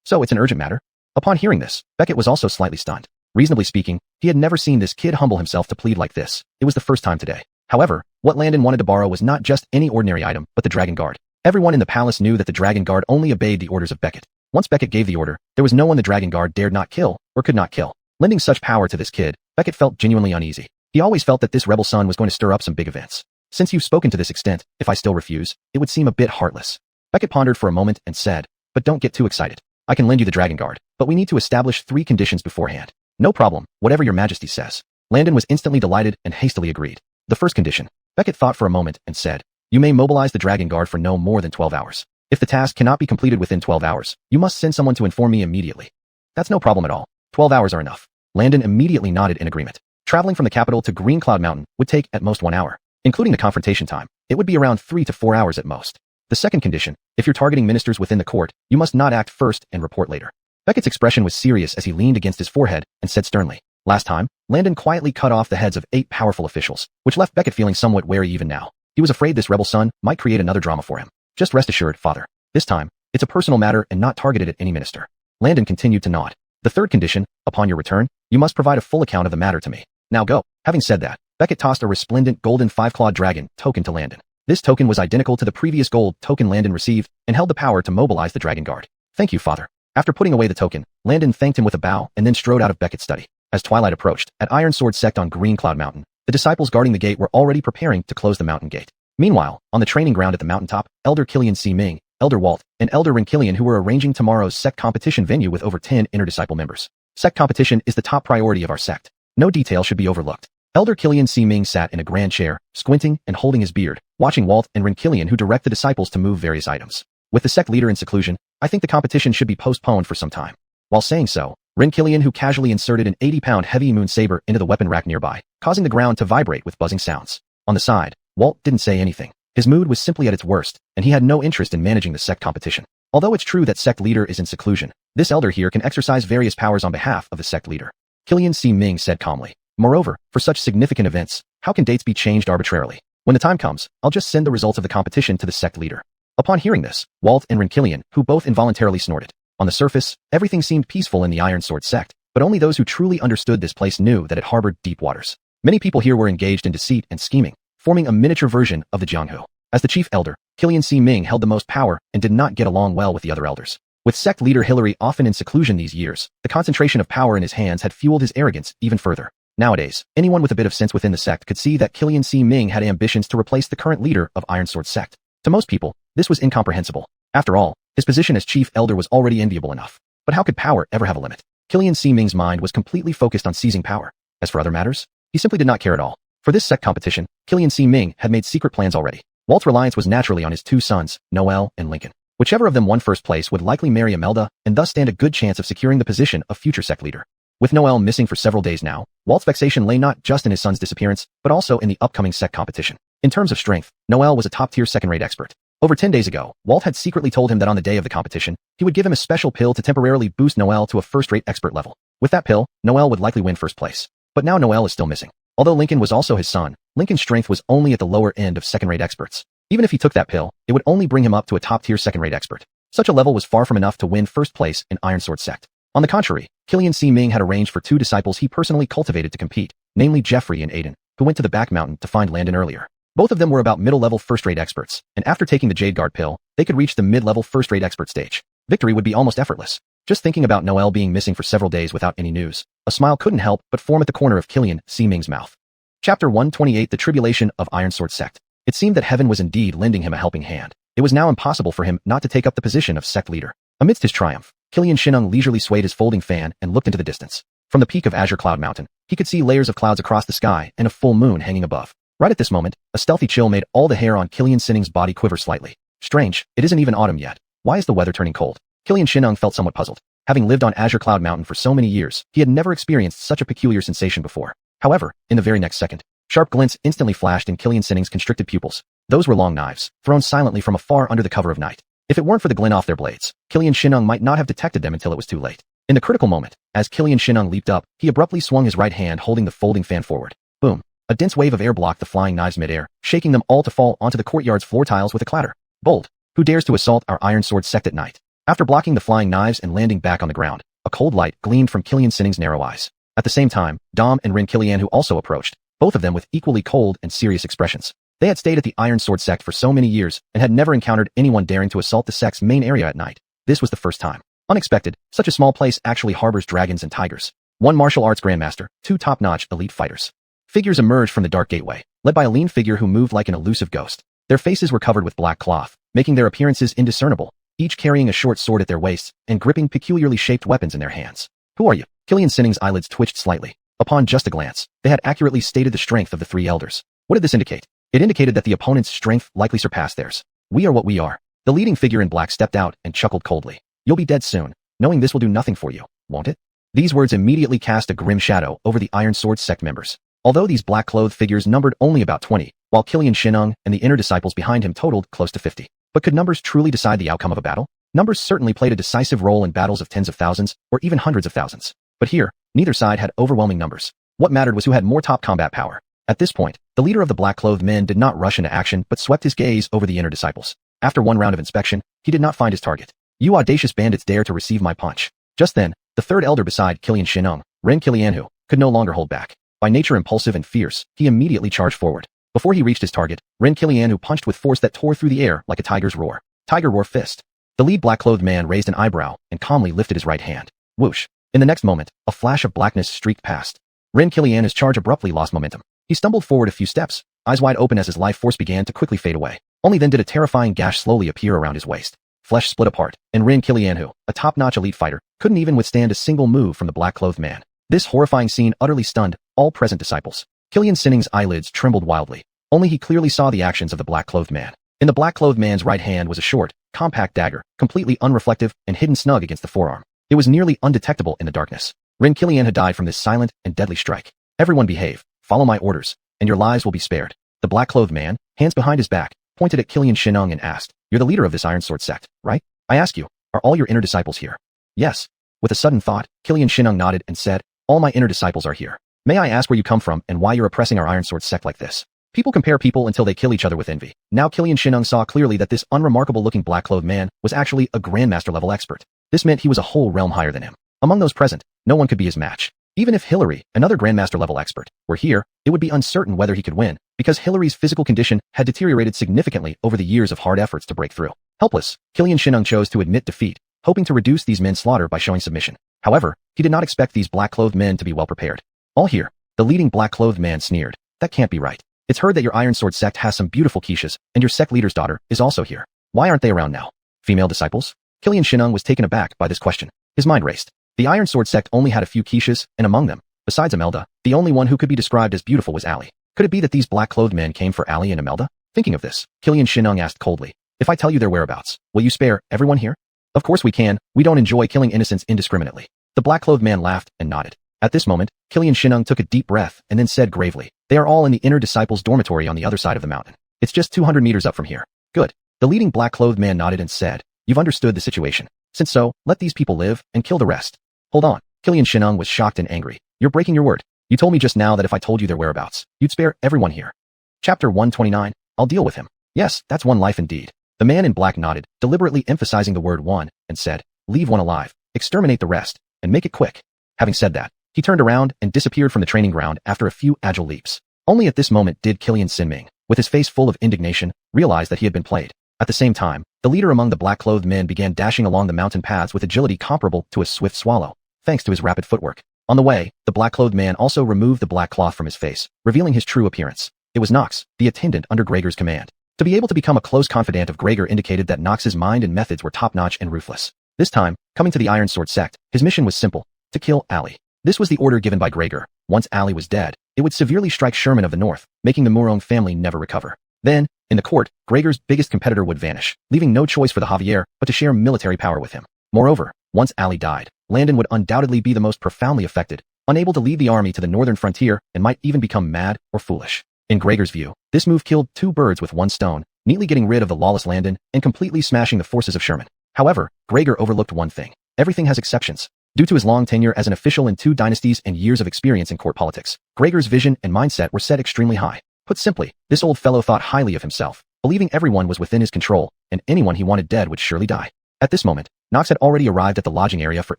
So it's an urgent matter? Upon hearing this, Beckett was also slightly stunned. Reasonably speaking, he had never seen this kid humble himself to plead like this. It was the first time today. However, what Landon wanted to borrow was not just any ordinary item, but the Dragon Guard. Everyone in the palace knew that the Dragon Guard only obeyed the orders of Beckett. Once Beckett gave the order, there was no one the Dragon Guard dared not kill, or could not kill. Lending such power to this kid, Beckett felt genuinely uneasy. He always felt that this rebel son was going to stir up some big events. Since you've spoken to this extent, if I still refuse, it would seem a bit heartless. Beckett pondered for a moment and said, but don't get too excited. I can lend you the Dragon Guard, but we need to establish 3 conditions beforehand. No problem, whatever your majesty says. Landon was instantly delighted and hastily agreed. The first condition. Beckett thought for a moment and said, you may mobilize the Dragon Guard for no more than 12 hours. If the task cannot be completed within 12 hours, you must send someone to inform me immediately. That's no problem at all. 12 hours are enough. Landon immediately nodded in agreement. Traveling from the capital to Green Cloud Mountain would take at most 1 hour. Including the confrontation time, it would be around 3 to 4 hours at most. The second condition, if you're targeting ministers within the court, you must not act first and report later. Beckett's expression was serious as he leaned against his forehead and said sternly, last time, Landon quietly cut off the heads of 8 powerful officials, which left Beckett feeling somewhat wary even now. He was afraid this rebel son might create another drama for him. Just rest assured, father. This time, it's a personal matter and not targeted at any minister. Landon continued to nod. The third condition, upon your return, you must provide a full account of the matter to me. Now go. Having said that, Beckett tossed a resplendent golden 5-clawed dragon token to Landon. This token was identical to the previous gold token Landon received and held the power to mobilize the Dragon Guard. Thank you, father. After putting away the token, Landon thanked him with a bow and then strode out of Beckett's study. As twilight approached, at Iron Sword Sect on Green Cloud Mountain, the disciples guarding the gate were already preparing to close the mountain gate. Meanwhile, on the training ground at the mountaintop, Elder Killian C. Ming, Elder Walt, and Elder Rinkillian who were arranging tomorrow's sect competition venue with over 10 inner disciple members. Sect competition is the top priority of our sect. No detail should be overlooked. Elder Killian C. Ming sat in a grand chair, squinting and holding his beard, watching Walt and Rinkillian who direct the disciples to move various items. With the sect leader in seclusion, I think the competition should be postponed for some time. While saying so, Rinkillian who casually inserted an 80-pound heavy moon saber into the weapon rack nearby, causing the ground to vibrate with buzzing sounds. On the side, Walt didn't say anything. His mood was simply at its worst, and he had no interest in managing the sect competition. Although it's true that sect leader is in seclusion, this elder here can exercise various powers on behalf of the sect leader. Killian C. Ming said calmly. Moreover, for such significant events, how can dates be changed arbitrarily? When the time comes, I'll just send the results of the competition to the sect leader. Upon hearing this, Walt and Rinkillian, who both involuntarily snorted. On the surface, everything seemed peaceful in the Iron Sword sect, but only those who truly understood this place knew that it harbored deep waters. Many people here were engaged in deceit and scheming, forming a miniature version of the Jianghu. As the chief elder, Qilian Si Ming held the most power and did not get along well with the other elders. With sect leader Hilary often in seclusion these years, the concentration of power in his hands had fueled his arrogance even further. Nowadays, anyone with a bit of sense within the sect could see that Qilian Si Ming had ambitions to replace the current leader of Ironsword sect. To most people, this was incomprehensible. After all, his position as chief elder was already enviable enough. But how could power ever have a limit? Qilian Si Ming's mind was completely focused on seizing power. As for other matters, he simply did not care at all. For this sect competition, Qilian Si Ming had made secret plans already. Walt's reliance was naturally on his two sons, Noel and Lincoln. Whichever of them won first place would likely marry Imelda and thus stand a good chance of securing the position of future sect leader. With Noel missing for several days now, Walt's vexation lay not just in his son's disappearance, but also in the upcoming sect competition. In terms of strength, Noel was a top-tier second-rate expert. Over 10 days ago, Walt had secretly told him that on the day of the competition, he would give him a special pill to temporarily boost Noel to a first-rate expert level. With that pill, Noel would likely win first place. But now Noel is still missing. Although Lincoln was also his son, Lincoln's strength was only at the lower end of second-rate experts. Even if he took that pill, it would only bring him up to a top-tier second-rate expert. Such a level was far from enough to win first place in Ironsword sect. On the contrary, Qilian Si Ming had arranged for two disciples he personally cultivated to compete, namely Jeffrey and Aiden, who went to the back mountain to find Landon earlier. Both of them were about middle-level first-rate experts, and after taking the Jade Guard pill, they could reach the mid-level first-rate expert stage. Victory would be almost effortless. Just thinking about Noel being missing for several days without any news, a smile couldn't help but form at the corner of Qilian Si Ming's mouth. Chapter 128 The Tribulation of Ironsword Sect. It seemed that heaven was indeed lending him a helping hand. It was now impossible for him not to take up the position of sect leader. Amidst his triumph, Qilian Shinung leisurely swayed his folding fan and looked into the distance. From the peak of Azure Cloud Mountain, he could see layers of clouds across the sky and a full moon hanging above. Right at this moment, a stealthy chill made all the hair on Qilian Sining's body quiver slightly. Strange, it isn't even autumn yet. Why is the weather turning cold? Qilian Shinung felt somewhat puzzled. Having lived on Azure Cloud Mountain for so many years, he had never experienced such a peculiar sensation before. However, in the very next second, sharp glints instantly flashed in Qilian Sining's constricted pupils. Those were long knives, thrown silently from afar under the cover of night. If it weren't for the glint off their blades, Qilian Shinung might not have detected them until it was too late. In the critical moment, as Qilian Shinung leaped up, he abruptly swung his right hand holding the folding fan forward. Boom! A dense wave of air blocked the flying knives midair, shaking them all to fall onto the courtyard's floor tiles with a clatter. Bold! Who dares to assault our Ironsword sect at night? After blocking the flying knives and landing back on the ground, a cold light gleamed from Qilian Sining's narrow eyes. At the same time, Dom and Rin Qilian who also approached, both of them with equally cold and serious expressions. They had stayed at the Ironsword sect for so many years and had never encountered anyone daring to assault the sect's main area at night. This was the first time. Unexpected, such a small place actually harbors dragons and tigers. One martial arts grandmaster, two top-notch elite fighters. Figures emerged from the dark gateway, led by a lean figure who moved like an elusive ghost. Their faces were covered with black cloth, making their appearances indiscernible, each carrying a short sword at their waists and gripping peculiarly shaped weapons in their hands. Who are you? Qilian Sining's eyelids twitched slightly. Upon just a glance, they had accurately stated the strength of the three elders. What did this indicate? It indicated that the opponent's strength likely surpassed theirs. We are what we are. The leading figure in black stepped out and chuckled coldly. You'll be dead soon, knowing this will do nothing for you, won't it? These words immediately cast a grim shadow over the Ironsword sect members. Although these black-clothed figures numbered only about 20, while Qilian Shinung and the inner disciples behind him totaled close to 50. But could numbers truly decide the outcome of a battle? Numbers certainly played a decisive role in battles of tens of thousands, or even hundreds of thousands. But here, neither side had overwhelming numbers. What mattered was who had more top combat power. At this point, the leader of the black-clothed men did not rush into action but swept his gaze over the inner disciples. After one round of inspection, he did not find his target. You audacious bandits dare to receive my punch. Just then, the third elder beside Qilian Shinung, Ren Qilianhu, could no longer hold back. By nature impulsive and fierce, he immediately charged forward. Before he reached his target, Ren Qilianhu punched with force that tore through the air like a tiger's roar. Tiger roar fist. The lead black-clothed man raised an eyebrow and calmly lifted his right hand. Whoosh. In the next moment, a flash of blackness streaked past. Ren Qilianhu's charge abruptly lost momentum. He stumbled forward a few steps, eyes wide open as his life force began to quickly fade away. Only then did a terrifying gash slowly appear around his waist. Flesh split apart, and Ren Qilianhu, a top-notch elite fighter, couldn't even withstand a single move from the black-clothed man. This horrifying scene utterly stunned all present disciples. Qilian Sining's eyelids trembled wildly. Only he clearly saw the actions of the black-clothed man. In the black-clothed man's right hand was a short, compact dagger, completely unreflective and hidden snug against the forearm. It was nearly undetectable in the darkness. Ren Qilian had died from this silent and deadly strike. Everyone behave, follow my orders, and your lives will be spared. The black-clothed man, hands behind his back, pointed at Qilian Shinung and asked, You're the leader of this Ironsword sect, right? I ask you, are all your inner disciples here? Yes. With a sudden thought, Qilian Shinung nodded and said, All my inner disciples are here. May I ask where you come from and why you're oppressing our Ironsword sect like this? People compare people until they kill each other with envy. Now Qilian Shinung saw clearly that this unremarkable-looking black-clothed man was actually a grandmaster-level expert. This meant he was a whole realm higher than him. Among those present, no one could be his match. Even if Hillary, another Grandmaster-level expert, were here, it would be uncertain whether he could win, because Hillary's physical condition had deteriorated significantly over the years of hard efforts to break through. Helpless, Killian Shinung chose to admit defeat, hoping to reduce these men's slaughter by showing submission. However, he did not expect these black-clothed men to be well prepared. All here, the leading black-clothed man sneered. That can't be right. It's heard that your Iron Sword sect has some beautiful quiches, and your sect leader's daughter is also here. Why aren't they around now? Female disciples? Killian Shinung was taken aback by this question. His mind raced. The Iron Sword sect only had a few quiches, and among them, besides Imelda, the only one who could be described as beautiful was Allie. Could it be that these black-clothed men came for Allie and Imelda? Thinking of this, Killian Shinung asked coldly, if I tell you their whereabouts, will you spare everyone here? Of course we can, we don't enjoy killing innocents indiscriminately. The black-clothed man laughed and nodded. At this moment, Killian Shinung took a deep breath and then said gravely, they are all in the inner disciples' dormitory on the other side of the mountain. It's just 200 meters up from here. Good. The leading black-clothed man nodded and said, you've understood the situation. Since so, let these people live and kill the rest. Hold on. Killian Shinung was shocked and angry. You're breaking your word. You told me just now that if I told you their whereabouts, you'd spare everyone here. Chapter 129, I'll deal with him. Yes, that's one life indeed. The man in black nodded, deliberately emphasizing the word one, and said, leave one alive, exterminate the rest, and make it quick. Having said that, he turned around and disappeared from the training ground after a few agile leaps. Only at this moment did Killian Sinming, with his face full of indignation, realize that he had been played. At the same time, the leader among the black-clothed men began dashing along the mountain paths with agility comparable to a swift swallow, thanks to his rapid footwork. On the way, the black-clothed man also removed the black cloth from his face, revealing his true appearance. It was Nox, the attendant under Gregor's command. To be able to become a close confidant of Gregor indicated that Nox's mind and methods were top-notch and ruthless. This time, coming to the Iron Sword sect, his mission was simple, to kill Allie. This was the order given by Gregor. Once Allie was dead, it would severely strike Sherman of the North, making the Murong family never recover. Then, in the court, Gregor's biggest competitor would vanish, leaving no choice for the Javier but to share military power with him. Moreover, once Allie died, Landon would undoubtedly be the most profoundly affected, unable to lead the army to the northern frontier and might even become mad or foolish. In Gregor's view, this move killed two birds with one stone, neatly getting rid of the lawless Landon and completely smashing the forces of Sherman. However, Gregor overlooked one thing. Everything has exceptions. Due to his long tenure as an official in 2 dynasties and years of experience in court politics, Gregor's vision and mindset were set extremely high. Put simply, this old fellow thought highly of himself, believing everyone was within his control, and anyone he wanted dead would surely die. At this moment, Nox had already arrived at the lodging area for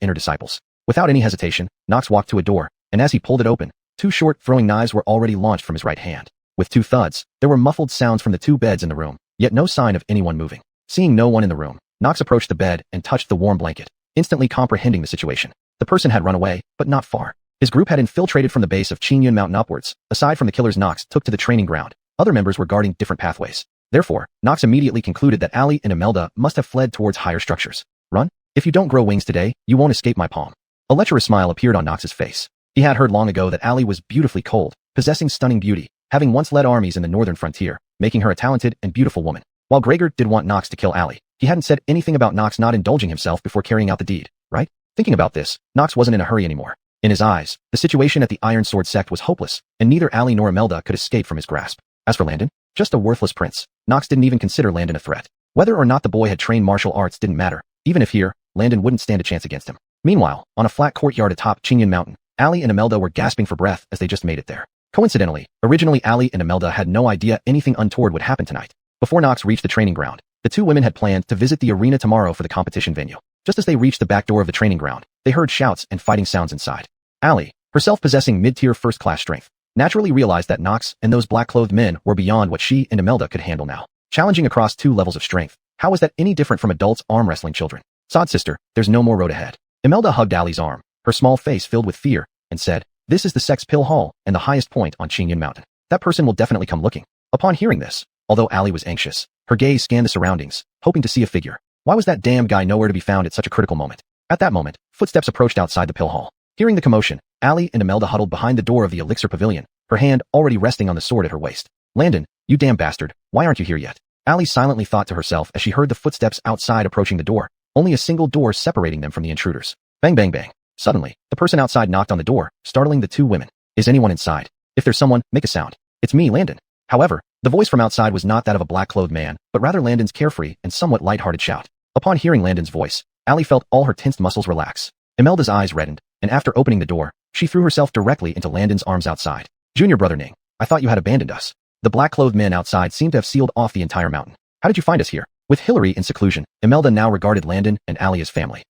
inner disciples. Without any hesitation, Nox walked to a door, and as he pulled it open, 2 short throwing knives were already launched from his right hand. With 2 thuds, there were muffled sounds from the 2 beds in the room, yet no sign of anyone moving. Seeing no one in the room, Nox approached the bed and touched the warm blanket, instantly comprehending the situation. The person had run away, but not far. His group had infiltrated from the base of Qingyun Mountain upwards. Aside from the killers Nox took to the training ground, other members were guarding different pathways. Therefore, Nox immediately concluded that Allie and Imelda must have fled towards higher structures. Run? If you don't grow wings today, you won't escape my palm. A lecherous smile appeared on Nox's face. He had heard long ago that Allie was beautifully cold, possessing stunning beauty, having once led armies in the northern frontier, making her a talented and beautiful woman. While Gregor did want Nox to kill Allie, he hadn't said anything about Nox not indulging himself before carrying out the deed, right? Thinking about this, Nox wasn't in a hurry anymore. In his eyes, the situation at the Iron Sword sect was hopeless, and neither Allie nor Imelda could escape from his grasp. As for Landon, just a worthless prince, Nox didn't even consider Landon a threat. Whether or not the boy had trained martial arts didn't matter. Even if here, Landon wouldn't stand a chance against him. Meanwhile, on a flat courtyard atop Qingyun Mountain, Allie and Imelda were gasping for breath as they just made it there. Coincidentally, originally Allie and Imelda had no idea anything untoward would happen tonight. Before Nox reached the training ground, the 2 women had planned to visit the arena tomorrow for the competition venue. Just as they reached the back door of the training ground, they heard shouts and fighting sounds inside. Allie, herself possessing mid-tier first-class strength, naturally realized that Nox and those black-clothed men were beyond what she and Imelda could handle now. Challenging across 2 levels of strength, how was that any different from adults arm wrestling children? Sod sister, there's no more road ahead. Imelda hugged Allie's arm, her small face filled with fear, and said, this is the Sex Pill Hall and the highest point on Qingyun Mountain. That person will definitely come looking. Upon hearing this, although Allie was anxious, her gaze scanned the surroundings, hoping to see a figure. Why was that damn guy nowhere to be found at such a critical moment? At that moment, footsteps approached outside the pill hall. Hearing the commotion, Allie and Imelda huddled behind the door of the elixir pavilion, her hand already resting on the sword at her waist. Landon, you damn bastard, why aren't you here yet? Allie silently thought to herself as she heard the footsteps outside approaching the door, only a single door separating them from the intruders. Bang bang bang. Suddenly, the person outside knocked on the door, startling the 2 women. Is anyone inside? If there's someone, make a sound. It's me, Landon. However, the voice from outside was not that of a black-clothed man, but rather Landon's carefree and somewhat light-hearted shout. Upon hearing Landon's voice, Allie felt all her tensed muscles relax. Imelda's eyes reddened, and after opening the door, she threw herself directly into Landon's arms outside. Junior brother Ning, I thought you had abandoned us. The black-clothed men outside seemed to have sealed off the entire mountain. How did you find us here? With Hillary in seclusion, Imelda now regarded Landon and Allie as family.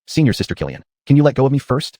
Senior sister Killian, can you let go of me first?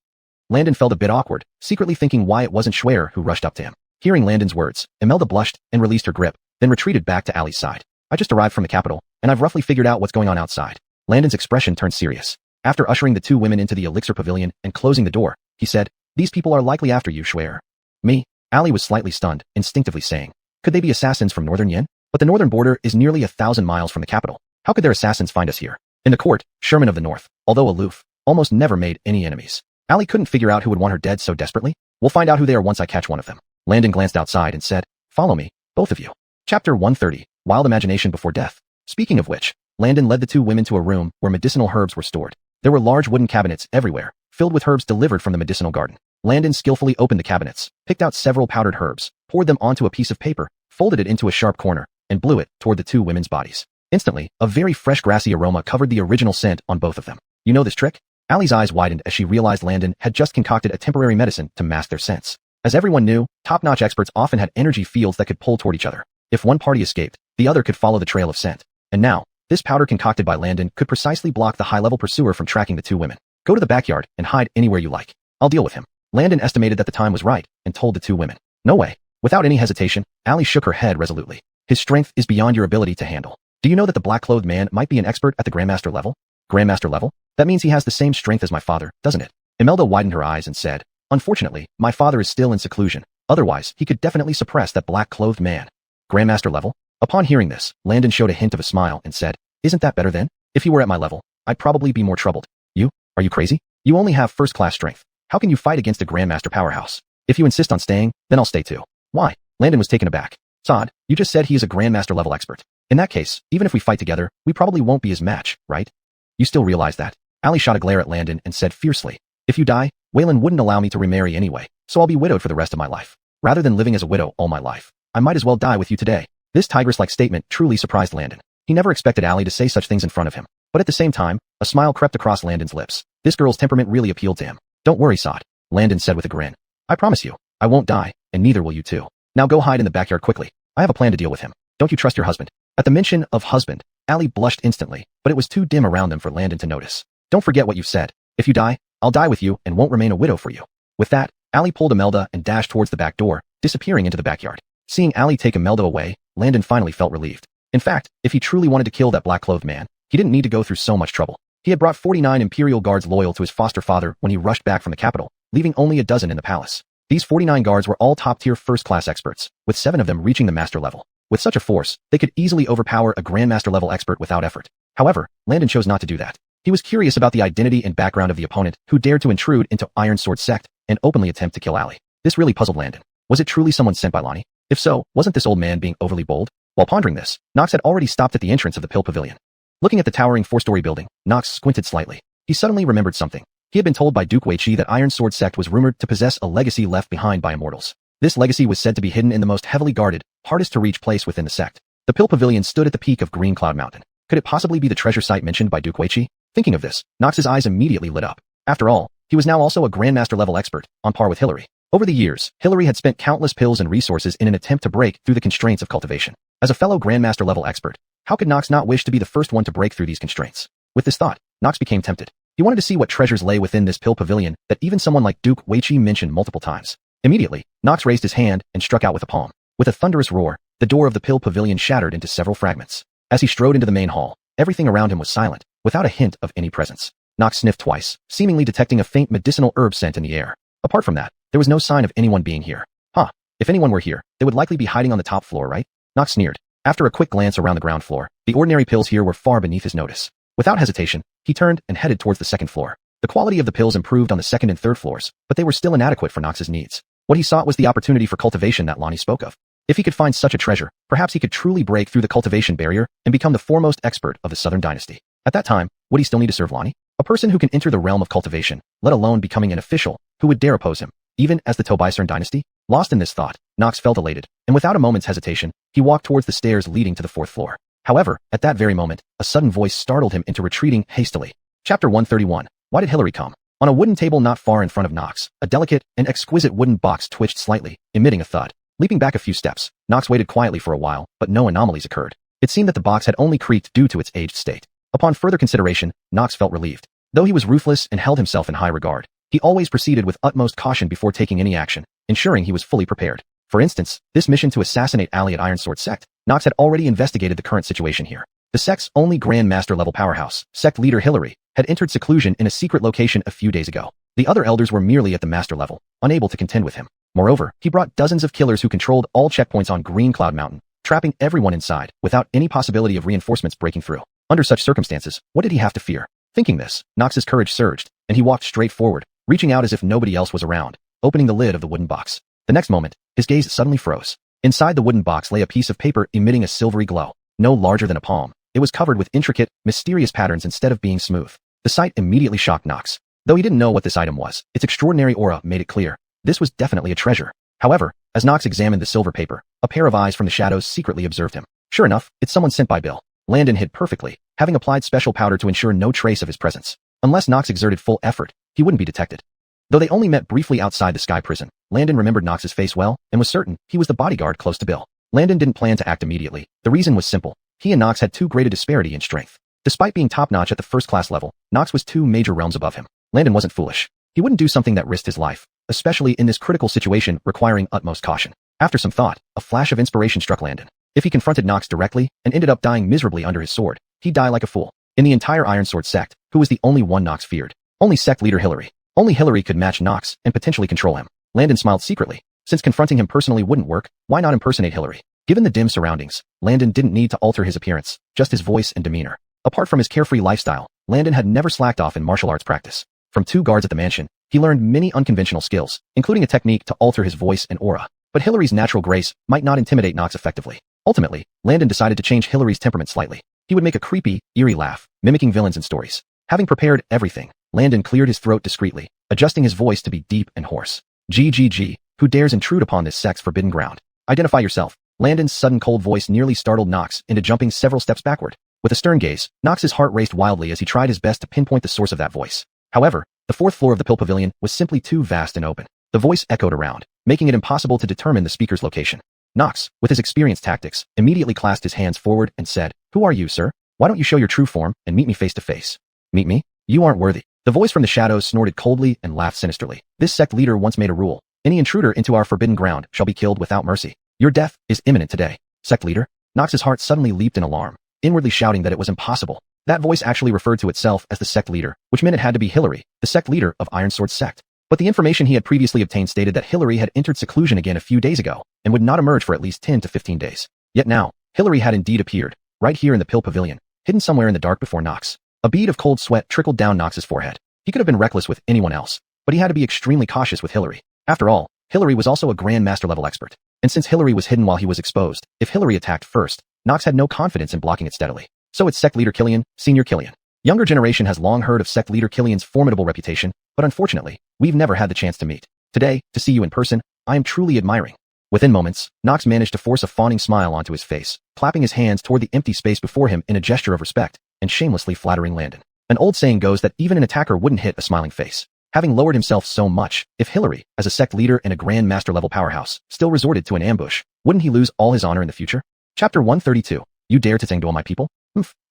Landon felt a bit awkward, secretly thinking why it wasn't Schwer who rushed up to him. Hearing Landon's words, Imelda blushed and released her grip, then retreated back to Ali's side. I just arrived from the capital, and I've roughly figured out what's going on outside. Landon's expression turned serious. After ushering the two women into the elixir pavilion and closing the door, he said, these people are likely after you, Schwer. Me? Ali was slightly stunned, instinctively saying, could they be assassins from northern Yin? But the northern border is nearly 1,000 miles from the capital. How could their assassins find us here? In the court, Sherman of the North, although aloof, almost never made any enemies. Ali couldn't figure out who would want her dead so desperately. We'll find out who they are once I catch one of them. Landon glanced outside and said, follow me, both of you. Chapter 130, Wild Imagination Before Death. Speaking of which, Landon led the two women to a room where medicinal herbs were stored. There were large wooden cabinets everywhere, filled with herbs delivered from the medicinal garden. Landon skillfully opened the cabinets, picked out several powdered herbs, poured them onto a piece of paper, folded it into a sharp corner, and blew it toward the two women's bodies. Instantly, a very fresh grassy aroma covered the original scent on both of them. You know this trick? Ali's eyes widened as she realized Landon had just concocted a temporary medicine to mask their scents. As everyone knew, top-notch experts often had energy fields that could pull toward each other. If one party escaped, the other could follow the trail of scent. And now, this powder concocted by Landon could precisely block the high-level pursuer from tracking the two women. Go to the backyard and hide anywhere you like. I'll deal with him. Landon estimated that the time was right and told the two women. No way. Without any hesitation, Ali shook her head resolutely. His strength is beyond your ability to handle. Do you know that the black-clothed man might be an expert at the Grandmaster level? Grandmaster level? That means he has the same strength as my father, doesn't it? Imelda widened her eyes and said, unfortunately, my father is still in seclusion. Otherwise, he could definitely suppress that black-clothed man. Grandmaster level? Upon hearing this, Landon showed a hint of a smile and said, isn't that better then? If he were at my level, I'd probably be more troubled. You? Are you crazy? You only have first-class strength. How can you fight against a Grandmaster powerhouse? If you insist on staying, then I'll stay too. Why? Landon was taken aback. Sod, you just said he is a Grandmaster level expert. In that case, even if we fight together, we probably won't be his match, right? You still realize that? Ali shot a glare at Landon and said fiercely, if you die, Waylon wouldn't allow me to remarry anyway, so I'll be widowed for the rest of my life. Rather than living as a widow all my life, I might as well die with you today. This tigress-like statement truly surprised Landon. He never expected Ali to say such things in front of him. But at the same time, a smile crept across Landon's lips. This girl's temperament really appealed to him. Don't worry, Sod, Landon said with a grin. I promise you, I won't die, and neither will you too. Now go hide in the backyard quickly. I have a plan to deal with him. Don't you trust your husband? At the mention of husband, Ali blushed instantly, but it was too dim around them for Landon to notice. Don't forget what you've said. If you die, I'll die with you and won't remain a widow for you. With that, Ali pulled Imelda and dashed towards the back door, disappearing into the backyard. Seeing Ali take Imelda away, Landon finally felt relieved. In fact, if he truly wanted to kill that black-clothed man, he didn't need to go through so much trouble. He had brought 49 Imperial guards loyal to his foster father when he rushed back from the capital, leaving only a dozen in the palace. These 49 guards were all top-tier first-class experts, with 7 of them reaching the master level. With such a force, they could easily overpower a Grandmaster-level expert without effort. However, Landon chose not to do that. He was curious about the identity and background of the opponent who dared to intrude into Iron Sword sect and openly attempt to kill Ali. This really puzzled Landon. Was it truly someone sent by Lonnie? If so, wasn't this old man being overly bold? While pondering this, Knox had already stopped at the entrance of the Pill Pavilion. Looking at the towering 4-story building, Knox squinted slightly. He suddenly remembered something. He had been told by Duke Weiqi that Iron Sword sect was rumored to possess a legacy left behind by immortals. This legacy was said to be hidden in the most heavily guarded, hardest-to-reach place within the sect. The Pill Pavilion stood at the peak of Green Cloud Mountain. Could it possibly be the treasure site mentioned by Duke Weiqi? Thinking of this, Knox's eyes immediately lit up. After all, he was now also a Grandmaster-level expert, on par with Hillary. Over the years, Hillary had spent countless pills and resources in an attempt to break through the constraints of cultivation. As a fellow Grandmaster-level expert, how could Knox not wish to be the first one to break through these constraints? With this thought, Knox became tempted. He wanted to see what treasures lay within this Pill Pavilion that even someone like Duke Weiqi mentioned multiple times. Immediately, Knox raised his hand and struck out with a palm. With a thunderous roar, the door of the Pill Pavilion shattered into several fragments. As he strode into the main hall, everything around him was silent, without a hint of any presence. Knox sniffed twice, seemingly detecting a faint medicinal herb scent in the air. Apart from that, there was no sign of anyone being here. If anyone were here, they would likely be hiding on the top floor, right? Knox sneered. After a quick glance around the ground floor, the ordinary pills here were far beneath his notice. Without hesitation, he turned and headed towards the second floor. The quality of the pills improved on the second and third floors, but they were still inadequate for Knox's needs. What he sought was the opportunity for cultivation that Lonnie spoke of. If he could find such a treasure, perhaps he could truly break through the cultivation barrier and become the foremost expert of the Southern Dynasty. At that time, would he still need to serve Lonnie? A person who can enter the realm of cultivation, let alone becoming an official, who would dare oppose him, even as the Tobaisern dynasty? Lost in this thought, Knox felt elated, and without a moment's hesitation, he walked towards the stairs leading to the 4th floor. However, at that very moment, a sudden voice startled him into retreating hastily. Chapter 131. Why did Hillary come? On a wooden table not far in front of Knox, a delicate and exquisite wooden box twitched slightly, emitting a thud. Leaping back a few steps, Knox waited quietly for a while, but no anomalies occurred. It seemed that the box had only creaked due to its aged state. Upon further consideration, Knox felt relieved. Though he was ruthless and held himself in high regard, He always proceeded with utmost caution before taking any action, ensuring he was fully prepared. For instance, this mission to assassinate Ali at Ironsword Sect, Knox had already investigated the current situation here. The sect's only Grand Master level powerhouse, sect leader Hillary, had entered seclusion in a secret location a few days ago. The other elders were merely at the master level, unable to contend with him. Moreover, he brought dozens of killers who controlled all checkpoints on Green Cloud Mountain, trapping everyone inside, without any possibility of reinforcements breaking through. Under such circumstances, what did he have to fear? Thinking this, Knox's courage surged, and he walked straight forward, reaching out as if nobody else was around, opening the lid of the wooden box. The next moment, his gaze suddenly froze. Inside the wooden box lay a piece of paper emitting a silvery glow, no larger than a palm. It was covered with intricate, mysterious patterns instead of being smooth. The sight immediately shocked Knox. Though he didn't know what this item was, its extraordinary aura made it clear. This was definitely a treasure. However, as Knox examined the silver paper, a pair of eyes from the shadows secretly observed him. Sure enough, it's someone sent by Bill. Landon hid perfectly, having applied special powder to ensure no trace of his presence. Unless Knox exerted full effort, he wouldn't be detected. Though they only met briefly outside the Sky Prison, Landon remembered Knox's face well, and was certain he was the bodyguard close to Bill. Landon didn't plan to act immediately. The reason was simple. He and Knox had too great a disparity in strength. Despite being top-notch at the first-class level, Knox was two major realms above him. Landon wasn't foolish. He wouldn't do something that risked his life, especially in this critical situation requiring utmost caution. After some thought, a flash of inspiration struck Landon. If he confronted Knox directly and ended up dying miserably under his sword, he'd die like a fool. In the entire Ironsword sect, who was the only one Knox feared? Only sect leader Hillary. Only Hillary could match Knox and potentially control him. Landon smiled secretly. Since confronting him personally wouldn't work, why not impersonate Hillary? Given the dim surroundings, Landon didn't need to alter his appearance, just his voice and demeanor. Apart from his carefree lifestyle, Landon had never slacked off in martial arts practice. From 2 guards at the mansion, he learned many unconventional skills, including a technique to alter his voice and aura. But Hillary's natural grace might not intimidate Knox effectively. Ultimately, Landon decided to change Hillary's temperament slightly. He would make a creepy, eerie laugh, mimicking villains in stories. Having prepared everything, Landon cleared his throat discreetly, adjusting his voice to be deep and hoarse. GGG, who dares intrude upon this sect's forbidden ground? Identify yourself. Landon's sudden cold voice nearly startled Knox into jumping several steps backward. With a stern gaze, Knox's heart raced wildly as he tried his best to pinpoint the source of that voice. However, the 4th floor of the Pill Pavilion was simply too vast and open. The voice echoed around, making it impossible to determine the speaker's location. Knox, with his experienced tactics, immediately clasped his hands forward and said, "Who are you, sir? Why don't you show your true form and meet me face to face?" "Meet me? You aren't worthy." The voice from the shadows snorted coldly and laughed sinisterly. "This sect leader once made a rule. Any intruder into our forbidden ground shall be killed without mercy. Your death is imminent today." Sect leader? Knox's heart suddenly leaped in alarm, inwardly shouting that it was impossible. That voice actually referred to itself as the sect leader, which meant it had to be Hillary, the sect leader of Ironsword sect. But the information he had previously obtained stated that Hillary had entered seclusion again a few days ago, and would not emerge for at least 10 to 15 days. Yet now, Hillary had indeed appeared, right here in the Pill Pavilion, hidden somewhere in the dark before Knox. A bead of cold sweat trickled down Knox's forehead. He could have been reckless with anyone else, but he had to be extremely cautious with Hillary. After all, Hillary was also a Grand Master level expert. And since Hillary was hidden while he was exposed, if Hillary attacked first, Knox had no confidence in blocking it steadily. So it's sect leader Killian, senior Killian. Younger generation has long heard of sect leader Killian's formidable reputation, but unfortunately, we've never had the chance to meet. Today, to see you in person, I am truly admiring. Within moments, Knox managed to force a fawning smile onto his face, clapping his hands toward the empty space before him in a gesture of respect, and shamelessly flattering Landon. An old saying goes that even an attacker wouldn't hit a smiling face. Having lowered himself so much, if Hillary, as a sect leader and a Grand Master level powerhouse, still resorted to an ambush, wouldn't he lose all his honor in the future? Chapter 132. You dare to tangle my people?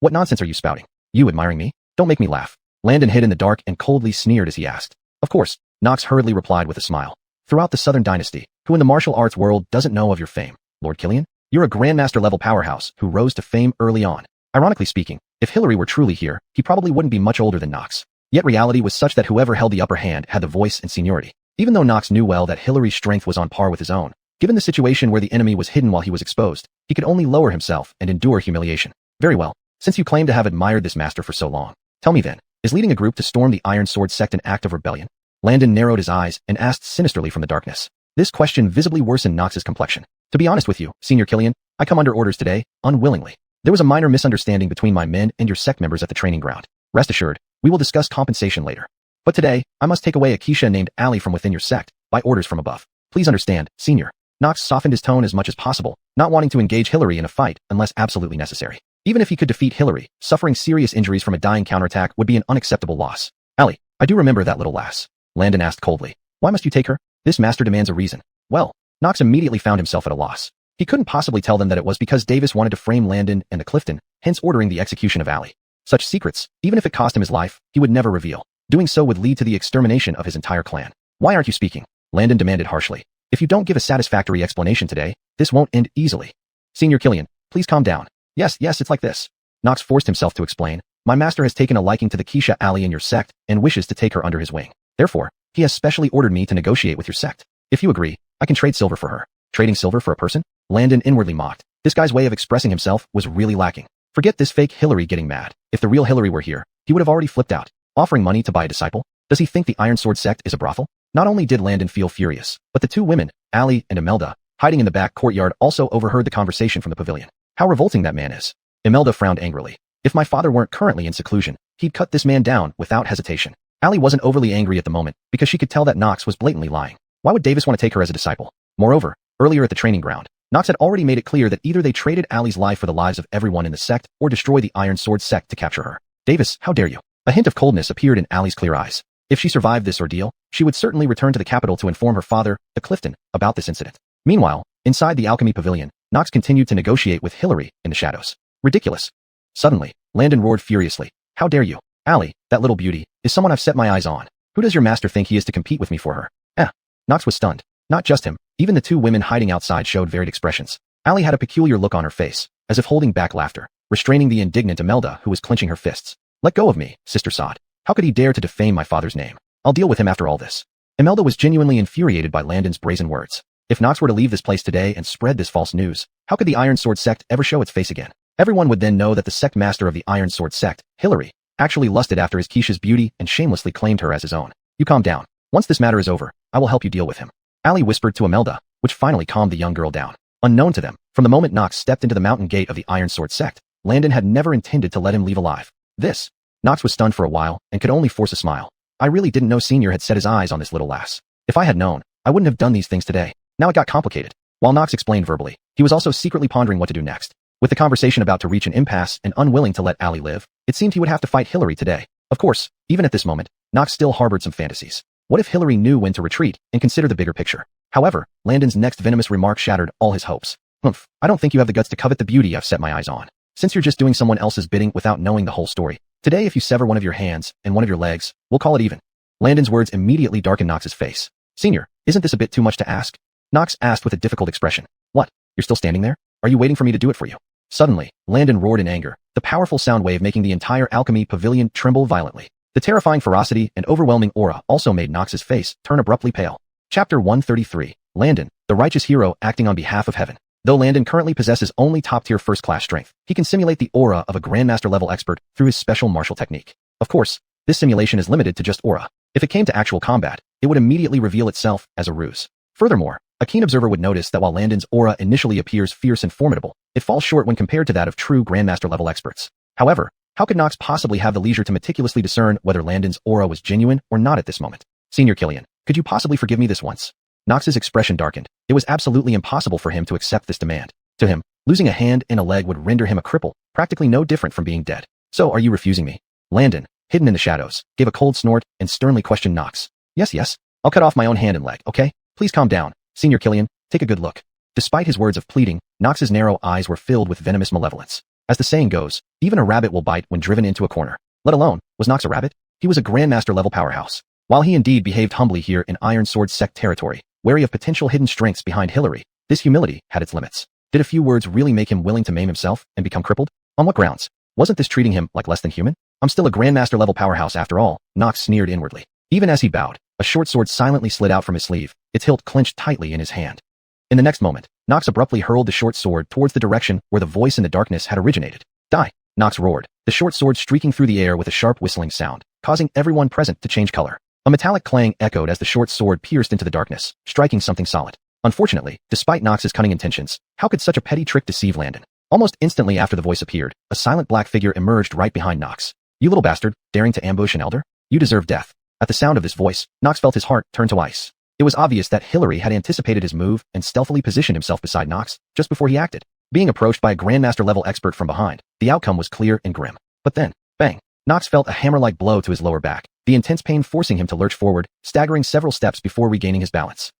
What nonsense are you spouting? You admiring me? Don't make me laugh. Landon hid in the dark and coldly sneered as he asked. Of course, Knox hurriedly replied with a smile. Throughout the Southern Dynasty, who in the martial arts world doesn't know of your fame? Lord Killian? You're a Grandmaster level powerhouse who rose to fame early on. Ironically speaking, if Hillary were truly here, he probably wouldn't be much older than Knox. Yet reality was such that whoever held the upper hand had the voice and seniority. Even though Knox knew well that Hillary's strength was on par with his own, given the situation where the enemy was hidden while he was exposed, he could only lower himself and endure humiliation. Very well, since you claim to have admired this master for so long, tell me then, is leading a group to storm the Iron Sword sect an act of rebellion? Landon narrowed his eyes and asked sinisterly from the darkness. This question visibly worsened Knox's complexion. To be honest with you, Senior Killian, I come under orders today, unwillingly. There was a minor misunderstanding between my men and your sect members at the training ground. Rest assured, we will discuss compensation later. But today, I must take away a Keisha named Ali from within your sect, by orders from above. Please understand, Senior. Knox softened his tone as much as possible, not wanting to engage Hillary in a fight unless absolutely necessary. Even if he could defeat Hillary, suffering serious injuries from a dying counterattack would be an unacceptable loss. Ali, I do remember that little lass. Landon asked coldly. Why must you take her? This master demands a reason. Well, Knox immediately found himself at a loss. He couldn't possibly tell them that it was because Davis wanted to frame Landon and the Clifton, hence ordering the execution of Ali. Such secrets, even if it cost him his life, he would never reveal. Doing so would lead to the extermination of his entire clan. Why aren't you speaking? Landon demanded harshly. If you don't give a satisfactory explanation today, this won't end easily. Senior Killian, please calm down. Yes, it's like this. Knox forced himself to explain. My master has taken a liking to the Keisha alley in your sect and wishes to take her under his wing. Therefore, he has specially ordered me to negotiate with your sect. If you agree, I can trade silver for her. Trading silver for a person? Landon inwardly mocked. This guy's way of expressing himself was really lacking. Forget this fake Hillary getting mad. If the real Hillary were here, he would have already flipped out. Offering money to buy a disciple? Does he think the Iron Sword sect is a brothel? Not only did Landon feel furious, but the two women, Allie and Imelda, hiding in the back courtyard also overheard the conversation from the pavilion. How revolting that man is. Imelda frowned angrily. If my father weren't currently in seclusion, he'd cut this man down without hesitation. Allie wasn't overly angry at the moment because she could tell that Knox was blatantly lying. Why would Davis want to take her as a disciple? Moreover, earlier at the training ground, Knox had already made it clear that either they traded Allie's life for the lives of everyone in the sect or destroy the Iron Sword sect to capture her. Davis, how dare you? A hint of coldness appeared in Allie's clear eyes. If she survived this ordeal, she would certainly return to the capital to inform her father, the Clifton, about this incident. Meanwhile, inside the alchemy pavilion, Knox continued to negotiate with Hillary in the shadows. Ridiculous. Suddenly, Landon roared furiously. How dare you? Allie, that little beauty, is someone I've set my eyes on. Who does your master think he is to compete with me for her? Knox was stunned. Not just him, even the two women hiding outside showed varied expressions. Allie had a peculiar look on her face, as if holding back laughter, restraining the indignant Imelda who was clenching her fists. Let go of me, Sister Sod. How could he dare to defame my father's name? I'll deal with him after all this. Imelda was genuinely infuriated by Landon's brazen words. If Knox were to leave this place today and spread this false news, how could the Iron Sword sect ever show its face again? Everyone would then know that the sect master of the Iron Sword sect, Hillary, actually lusted after his Keisha's beauty and shamelessly claimed her as his own. You calm down. Once this matter is over, I will help you deal with him. Allie whispered to Imelda, which finally calmed the young girl down. Unknown to them, from the moment Knox stepped into the mountain gate of the Iron Sword sect, Landon had never intended to let him leave alive. Knox was stunned for a while and could only force a smile. I really didn't know Senior had set his eyes on this little lass. If I had known, I wouldn't have done these things today. Now it got complicated. While Knox explained verbally, he was also secretly pondering what to do next. With the conversation about to reach an impasse and unwilling to let Allie live, it seemed he would have to fight Hillary today. Of course, even at this moment, Knox still harbored some fantasies. What if Hillary knew when to retreat and consider the bigger picture? However, Landon's next venomous remark shattered all his hopes. I don't think you have the guts to covet the beauty I've set my eyes on. Since you're just doing someone else's bidding without knowing the whole story, today if you sever one of your hands and one of your legs, we'll call it even. Landon's words immediately darkened Knox's face. Senior, isn't this a bit too much to ask? Knox asked with a difficult expression. What? You're still standing there? Are you waiting for me to do it for you? Suddenly, Landon roared in anger, the powerful sound wave making the entire alchemy pavilion tremble violently. The terrifying ferocity and overwhelming aura also made Knox's face turn abruptly pale. Chapter 133. Landon, the righteous hero acting on behalf of heaven. Though Landon currently possesses only top-tier first-class strength, he can simulate the aura of a Grandmaster-level expert through his special martial technique. Of course, this simulation is limited to just aura. If it came to actual combat, it would immediately reveal itself as a ruse. Furthermore, a keen observer would notice that while Landon's aura initially appears fierce and formidable, it falls short when compared to that of true Grandmaster-level experts. However, how could Knox possibly have the leisure to meticulously discern whether Landon's aura was genuine or not at this moment? Senior Killian, could you possibly forgive me this once? Knox's expression darkened. It was absolutely impossible for him to accept this demand. To him, losing a hand and a leg would render him a cripple, practically no different from being dead. So are you refusing me? Landon, hidden in the shadows, gave a cold snort and sternly questioned Knox. Yes, I'll cut off my own hand and leg, okay? Please calm down. Senior Killian, take a good look. Despite his words of pleading, Knox's narrow eyes were filled with venomous malevolence. As the saying goes, even a rabbit will bite when driven into a corner. Let alone, was Knox a rabbit? He was a Grandmaster-level powerhouse. While he indeed behaved humbly here in Iron Sword sect territory, wary of potential hidden strengths behind Hillary, this humility had its limits. Did a few words really make him willing to maim himself and become crippled? On what grounds? Wasn't this treating him like less than human? I'm still a Grandmaster-level powerhouse after all, Knox sneered inwardly. Even as he bowed, a short sword silently slid out from his sleeve, its hilt clenched tightly in his hand. In the next moment, Knox abruptly hurled the short sword towards the direction where the voice in the darkness had originated. Die! Knox roared, the short sword streaking through the air with a sharp whistling sound, causing everyone present to change color. A metallic clang echoed as the short sword pierced into the darkness, striking something solid. Unfortunately, despite Knox's cunning intentions, how could such a petty trick deceive Landon? Almost instantly after the voice appeared, a silent black figure emerged right behind Knox. You little bastard, daring to ambush an elder? You deserve death. At the sound of this voice, Knox felt his heart turn to ice. It was obvious that Hillary had anticipated his move and stealthily positioned himself beside Knox just before he acted. Being approached by a Grandmaster-level expert from behind, the outcome was clear and grim. But then, bang! Knox felt a hammer-like blow to his lower back, the intense pain forcing him to lurch forward, staggering several steps before regaining his balance.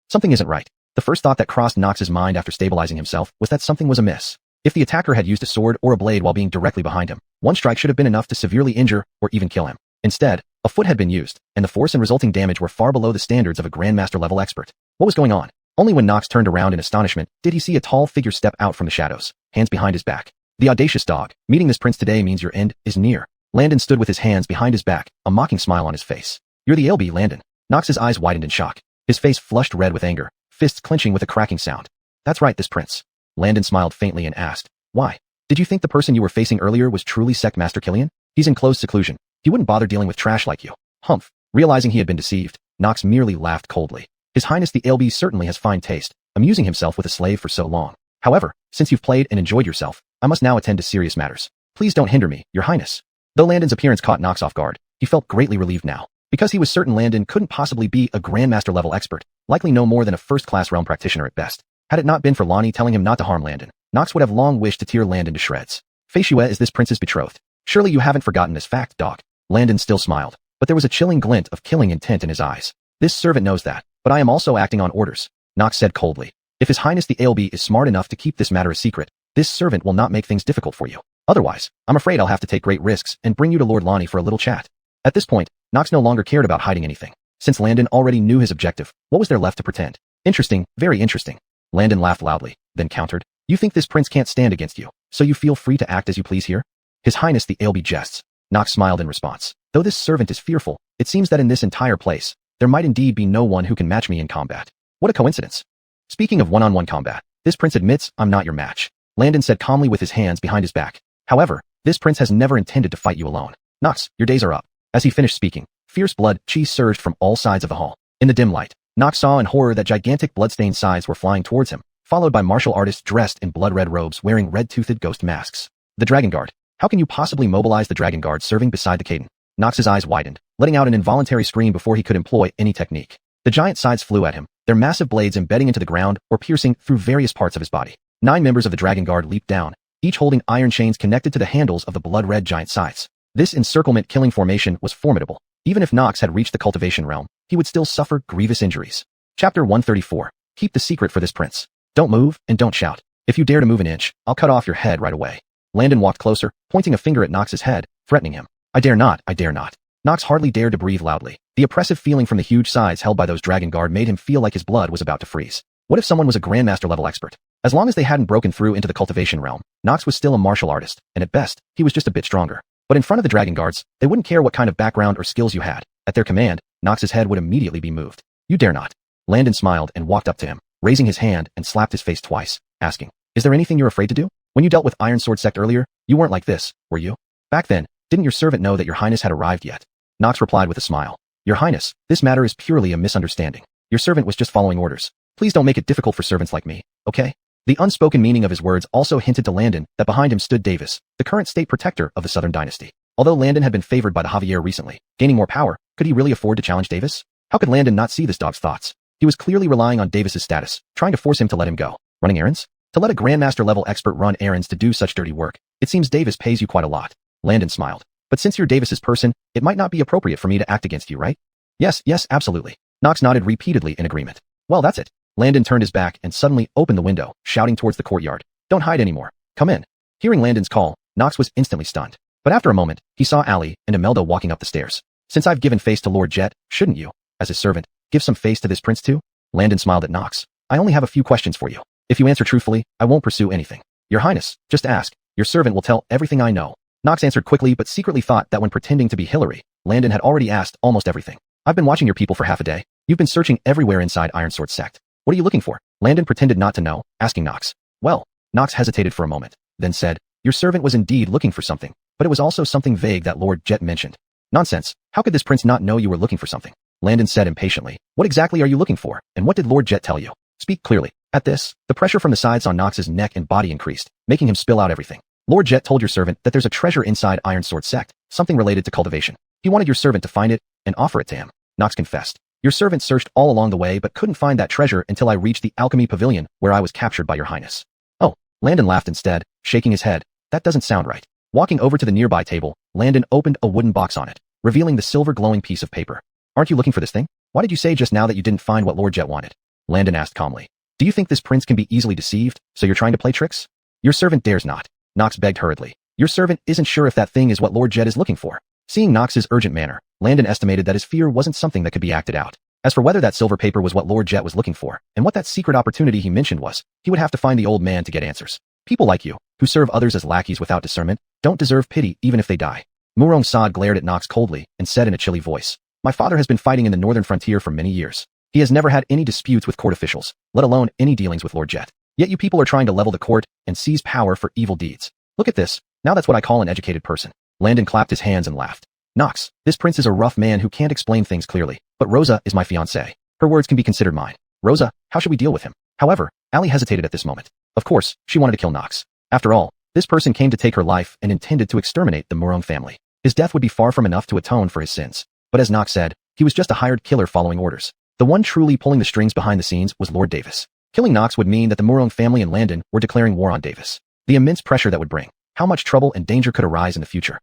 Something isn't right. The first thought that crossed Knox's mind after stabilizing himself was that something was amiss. If the attacker had used a sword or a blade while being directly behind him, one strike should have been enough to severely injure or even kill him. Instead, A foot had been used, and the force and resulting damage were far below the standards of a Grandmaster level expert. What was going on? Only when Nox turned around in astonishment did he see a tall figure step out from the shadows, hands behind his back. The audacious dog. Meeting this prince today means your end is near. Landon stood with his hands behind his back, a mocking smile on his face. You're the LB, Landon. Nox's eyes widened in shock. His face flushed red with anger, fists clenching with a cracking sound. That's right, this prince. Landon smiled faintly and asked, why? Did you think the person you were facing earlier was truly Sect Master Killian? He's in closed seclusion. He wouldn't bother dealing with trash like you. Humph. Realizing he had been deceived, Nox merely laughed coldly. His Highness the LB certainly has fine taste, amusing himself with a slave for so long. However, since you've played and enjoyed yourself, I must now attend to serious matters. Please don't hinder me, your Highness. Though Landon's appearance caught Nox off guard, he felt greatly relieved now. Because he was certain Landon couldn't possibly be a Grandmaster level expert, likely no more than a first-class realm practitioner at best. Had it not been for Lonnie telling him not to harm Landon, Nox would have long wished to tear Landon to shreds. Feishue is this prince's betrothed. Surely you haven't forgotten this fact, dog. Landon still smiled, but there was a chilling glint of killing intent in his eyes. This servant knows that, but I am also acting on orders, Nox said coldly. If His Highness the ALB is smart enough to keep this matter a secret, this servant will not make things difficult for you. Otherwise, I'm afraid I'll have to take great risks and bring you to Lord Lonnie for a little chat. At this point, Nox no longer cared about hiding anything. Since Landon already knew his objective, what was there left to pretend? Interesting, very interesting. Landon laughed loudly, then countered. You think this prince can't stand against you, so you feel free to act as you please here? His Highness the ALB jests. Nox smiled in response. Though this servant is fearful, it seems that in this entire place, there might indeed be no one who can match me in combat. What a coincidence. Speaking of one-on-one combat, this prince admits I'm not your match, Landon said calmly with his hands behind his back. However, this prince has never intended to fight you alone. Nox, your days are up. As he finished speaking, fierce blood chi surged from all sides of the hall. In the dim light, Nox saw in horror that gigantic blood-stained scythes were flying towards him, followed by martial artists dressed in blood-red robes wearing red-toothed ghost masks. The Dragon Guard. How can you possibly mobilize the Dragon Guard serving beside the Caden? Nox's eyes widened, letting out an involuntary scream before he could employ any technique. The giant scythes flew at him, their massive blades embedding into the ground or piercing through various parts of his body. 9 members of the Dragon Guard leaped down, each holding iron chains connected to the handles of the blood-red giant scythes. This encirclement killing formation was formidable. Even if Nox had reached the cultivation realm, he would still suffer grievous injuries. Chapter 134. Keep the secret for this prince. Don't move, and don't shout. If you dare to move an inch, I'll cut off your head right away. Landon walked closer, pointing a finger at Nox's head, threatening him. I dare not, I dare not. Nox hardly dared to breathe loudly. The oppressive feeling from the huge scythes held by those Dragon Guard made him feel like his blood was about to freeze. What if someone was a Grandmaster level expert? As long as they hadn't broken through into the cultivation realm, Nox was still a martial artist, and at best, he was just a bit stronger. But in front of the Dragon Guards, they wouldn't care what kind of background or skills you had. At their command, Nox's head would immediately be moved. You dare not. Landon smiled and walked up to him, raising his hand and slapped his face twice, asking, Is there anything you're afraid to do? When you dealt with Iron Sword Sect earlier, you weren't like this, were you? Back then, didn't your servant know that your Highness had arrived yet? Nox replied with a smile. Your Highness, this matter is purely a misunderstanding. Your servant was just following orders. Please don't make it difficult for servants like me, okay? The unspoken meaning of his words also hinted to Landon that behind him stood Davis, the current state protector of the Southern Dynasty. Although Landon had been favored by the Javier recently, gaining more power, could he really afford to challenge Davis? How could Landon not see this dog's thoughts? He was clearly relying on Davis's status, trying to force him to let him go. Running errands? To let a Grandmaster level expert run errands to do such dirty work, it seems Davis pays you quite a lot. Landon smiled. But since you're Davis's person, it might not be appropriate for me to act against you, right? Yes, absolutely. Nox nodded repeatedly in agreement. Well, that's it. Landon turned his back and suddenly opened the window, shouting towards the courtyard. Don't hide anymore. Come in. Hearing Landon's call, Nox was instantly stunned. But after a moment, he saw Ali and Imelda walking up the stairs. Since I've given face to Lord Jet, shouldn't you, as his servant, give some face to this prince too? Landon smiled at Nox. I only have a few questions for you. If you answer truthfully, I won't pursue anything. Your Highness, just ask. Your servant will tell everything I know. Nox answered quickly but secretly thought that when pretending to be Hillary, Landon had already asked almost everything. I've been watching your people for half a day. You've been searching everywhere inside Iron Sword Sect. What are you looking for? Landon pretended not to know, asking Nox. Well, Nox hesitated for a moment, then said, Your servant was indeed looking for something, but it was also something vague that Lord Jet mentioned. Nonsense. How could this prince not know you were looking for something? Landon said impatiently. What exactly are you looking for, and what did Lord Jet tell you? Speak clearly. At this, the pressure from the sides on Nox's neck and body increased, making him spill out everything. Lord Jet told your servant that there's a treasure inside Iron Sword Sect, something related to cultivation. He wanted your servant to find it and offer it to him. Nox confessed. Your servant searched all along the way but couldn't find that treasure until I reached the Alchemy Pavilion, where I was captured by your Highness. Oh, Landon laughed instead, shaking his head. That doesn't sound right. Walking over to the nearby table, Landon opened a wooden box on it, revealing the silver glowing piece of paper. Aren't you looking for this thing? Why did you say just now that you didn't find what Lord Jet wanted? Landon asked calmly. Do you think this prince can be easily deceived, so you're trying to play tricks? Your servant dares not. Nox begged hurriedly. Your servant isn't sure if that thing is what Lord Jet is looking for. Seeing Knox's urgent manner, Landon estimated that his fear wasn't something that could be acted out. As for whether that silver paper was what Lord Jet was looking for, and what that secret opportunity he mentioned was, he would have to find the old man to get answers. People like you, who serve others as lackeys without discernment, don't deserve pity even if they die. Murong Sod glared at Knox coldly and said in a chilly voice, "My father has been fighting in the northern frontier for many years. He has never had any disputes with court officials, let alone any dealings with Lord Jet. Yet you people are trying to level the court and seize power for evil deeds. Look at this. Now that's what I call an educated person." Landon clapped his hands and laughed. "Knox, this prince is a rough man who can't explain things clearly, but Rosa is my fiancée. Her words can be considered mine. Rosa, how should we deal with him?" However, Allie hesitated at this moment. Of course, she wanted to kill Knox. After all, this person came to take her life and intended to exterminate the Murong family. His death would be far from enough to atone for his sins. But as Knox said, he was just a hired killer following orders. The one truly pulling the strings behind the scenes was Lord Davis. Killing Knox would mean that the Murong family and Landon were declaring war on Davis. The immense pressure that would bring. How much trouble and danger could arise in the future?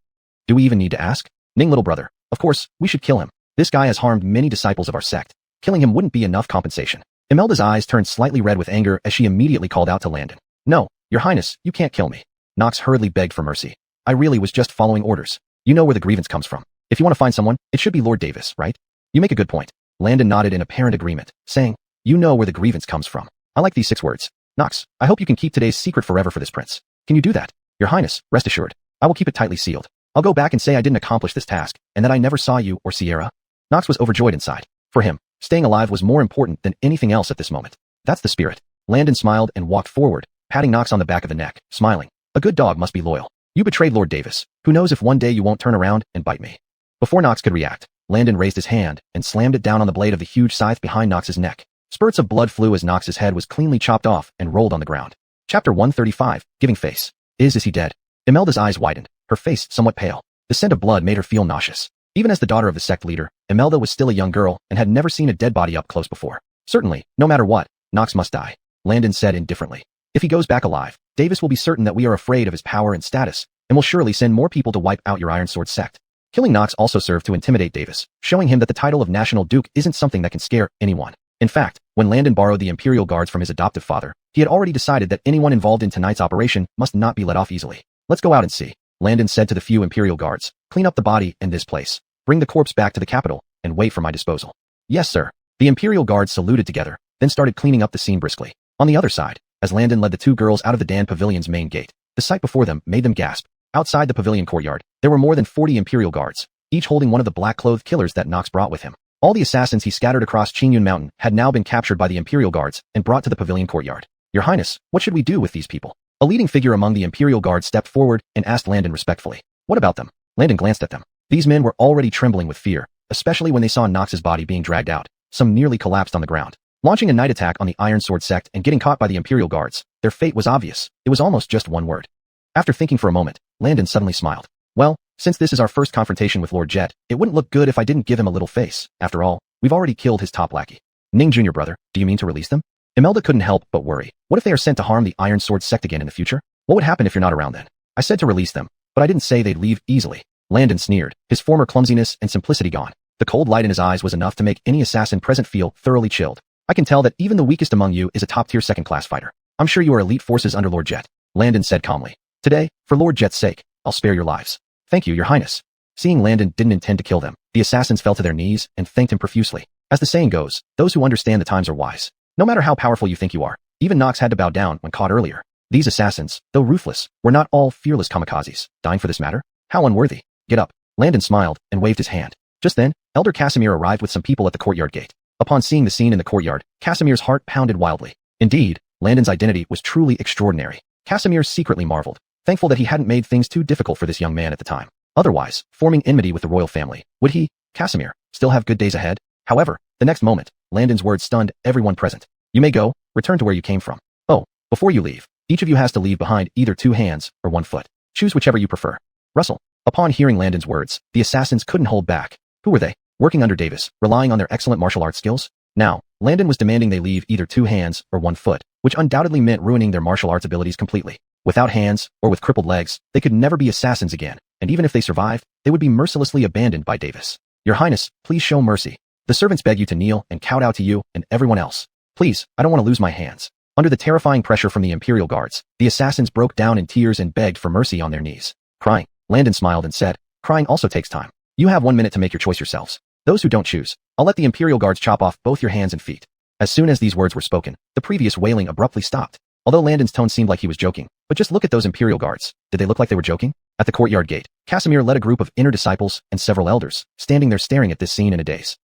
Do we even need to ask? Ning, little brother. Of course, we should kill him. This guy has harmed many disciples of our sect. Killing him wouldn't be enough compensation. Imelda's eyes turned slightly red with anger as she immediately called out to Landon. "No, Your Highness, you can't kill me." Knox hurriedly begged for mercy. "I really was just following orders. You know where the grievance comes from. If you want to find someone, it should be Lord Davis, right?" "You make a good point." Landon nodded in apparent agreement, saying, "You know where the grievance comes from. I like these 6 words. Knox, I hope you can keep today's secret forever for this prince. Can you do that?" "Your Highness, rest assured. I will keep it tightly sealed. I'll go back and say I didn't accomplish this task, and that I never saw you or Sierra." Knox was overjoyed inside. For him, staying alive was more important than anything else at this moment. "That's the spirit." Landon smiled and walked forward, patting Knox on the back of the neck, smiling. "A good dog must be loyal. You betrayed Lord Davis. Who knows if one day you won't turn around and bite me." Before Knox could react, Landon raised his hand and slammed it down on the blade of the huge scythe behind Knox's neck. Spurts of blood flew as Knox's head was cleanly chopped off and rolled on the ground. Chapter 135, Giving Face. Is he dead? Imelda's eyes widened, her face somewhat pale. The scent of blood made her feel nauseous. Even as the daughter of the sect leader, Imelda was still a young girl and had never seen a dead body up close before. Certainly, no matter what, Knox must die, Landon said indifferently. If he goes back alive, Davis will be certain that we are afraid of his power and status, and will surely send more people to wipe out your Iron Sword sect. Killing Knox also served to intimidate Davis, showing him that the title of National Duke isn't something that can scare anyone. In fact, when Landon borrowed the Imperial Guards from his adoptive father, he had already decided that anyone involved in tonight's operation must not be let off easily. "Let's go out and see," Landon said to the few Imperial Guards. "Clean up the body in this place. Bring the corpse back to the capital, and wait for my disposal." "Yes, sir." The Imperial Guards saluted together, then started cleaning up the scene briskly. On the other side, as Landon led the 2 girls out of the Dan Pavilion's main gate, the sight before them made them gasp. Outside the pavilion courtyard, there were more than 40 Imperial Guards, each holding one of the black-clothed killers that Knox brought with him. All the assassins he scattered across Qingyun Mountain had now been captured by the Imperial Guards and brought to the pavilion courtyard. "Your Highness, what should we do with these people?" A leading figure among the Imperial Guards stepped forward and asked Landon respectfully. "What about them?" Landon glanced at them. These men were already trembling with fear, especially when they saw Knox's body being dragged out. Some nearly collapsed on the ground. Launching a night attack on the Iron Sword sect and getting caught by the Imperial Guards, their fate was obvious. It was almost just one word. After thinking for a moment, Landon suddenly smiled. "Well, since this is our first confrontation with Lord Jet, it wouldn't look good if I didn't give him a little face. After all, we've already killed his top lackey." "Ning Jr. brother, do you mean to release them?" Imelda couldn't help but worry. What if they are sent to harm the Iron Sword sect again in the future? What would happen if you're not around then? "I said to release them, but I didn't say they'd leave easily." Landon sneered, his former clumsiness and simplicity gone. The cold light in his eyes was enough to make any assassin present feel thoroughly chilled. "I can tell that even the weakest among you is a top-tier second-class fighter. I'm sure you are elite forces under Lord Jet," Landon said calmly. "Today, for Lord Jet's sake, I'll spare your lives." "Thank you, Your Highness." Seeing Landon didn't intend to kill them, the assassins fell to their knees and thanked him profusely. As the saying goes, those who understand the times are wise. No matter how powerful you think you are, even Knox had to bow down when caught earlier. These assassins, though ruthless, were not all fearless kamikazes, dying for this matter. How unworthy. "Get up." Landon smiled and waved his hand. Just then, Elder Casimir arrived with some people at the courtyard gate. Upon seeing the scene in the courtyard, Casimir's heart pounded wildly. Indeed, Landon's identity was truly extraordinary. Casimir secretly marveled, thankful that he hadn't made things too difficult for this young man at the time. Otherwise, forming enmity with the royal family, would he, Casimir, still have good days ahead? However, the next moment, Landon's words stunned everyone present. "You may go, return to where you came from. Oh, before you leave, each of you has to leave behind either 2 hands or 1 foot. Choose whichever you prefer." "Russell." Upon hearing Landon's words, the assassins couldn't hold back. Who were they? Working under Davis, relying on their excellent martial arts skills? Now, Landon was demanding they leave either 2 hands or 1 foot, which undoubtedly meant ruining their martial arts abilities completely. Without hands, or with crippled legs, they could never be assassins again, and even if they survived, they would be mercilessly abandoned by Davis. "Your Highness, please show mercy. The servants beg you to kneel and kowtow to you and everyone else. Please, I don't want to lose my hands." Under the terrifying pressure from the Imperial Guards, the assassins broke down in tears and begged for mercy on their knees. Crying, Landon smiled and said, Crying also takes time. You have 1 minute to make your choice yourselves. Those who don't choose, I'll let the Imperial Guards chop off both your hands and feet. As soon as these words were spoken, the previous wailing abruptly stopped. Although Landon's tone seemed like he was joking, but just look at those Imperial Guards. Did they look like they were joking? At the courtyard gate, Casimir led a group of inner disciples and several elders, standing there staring at this scene in a daze.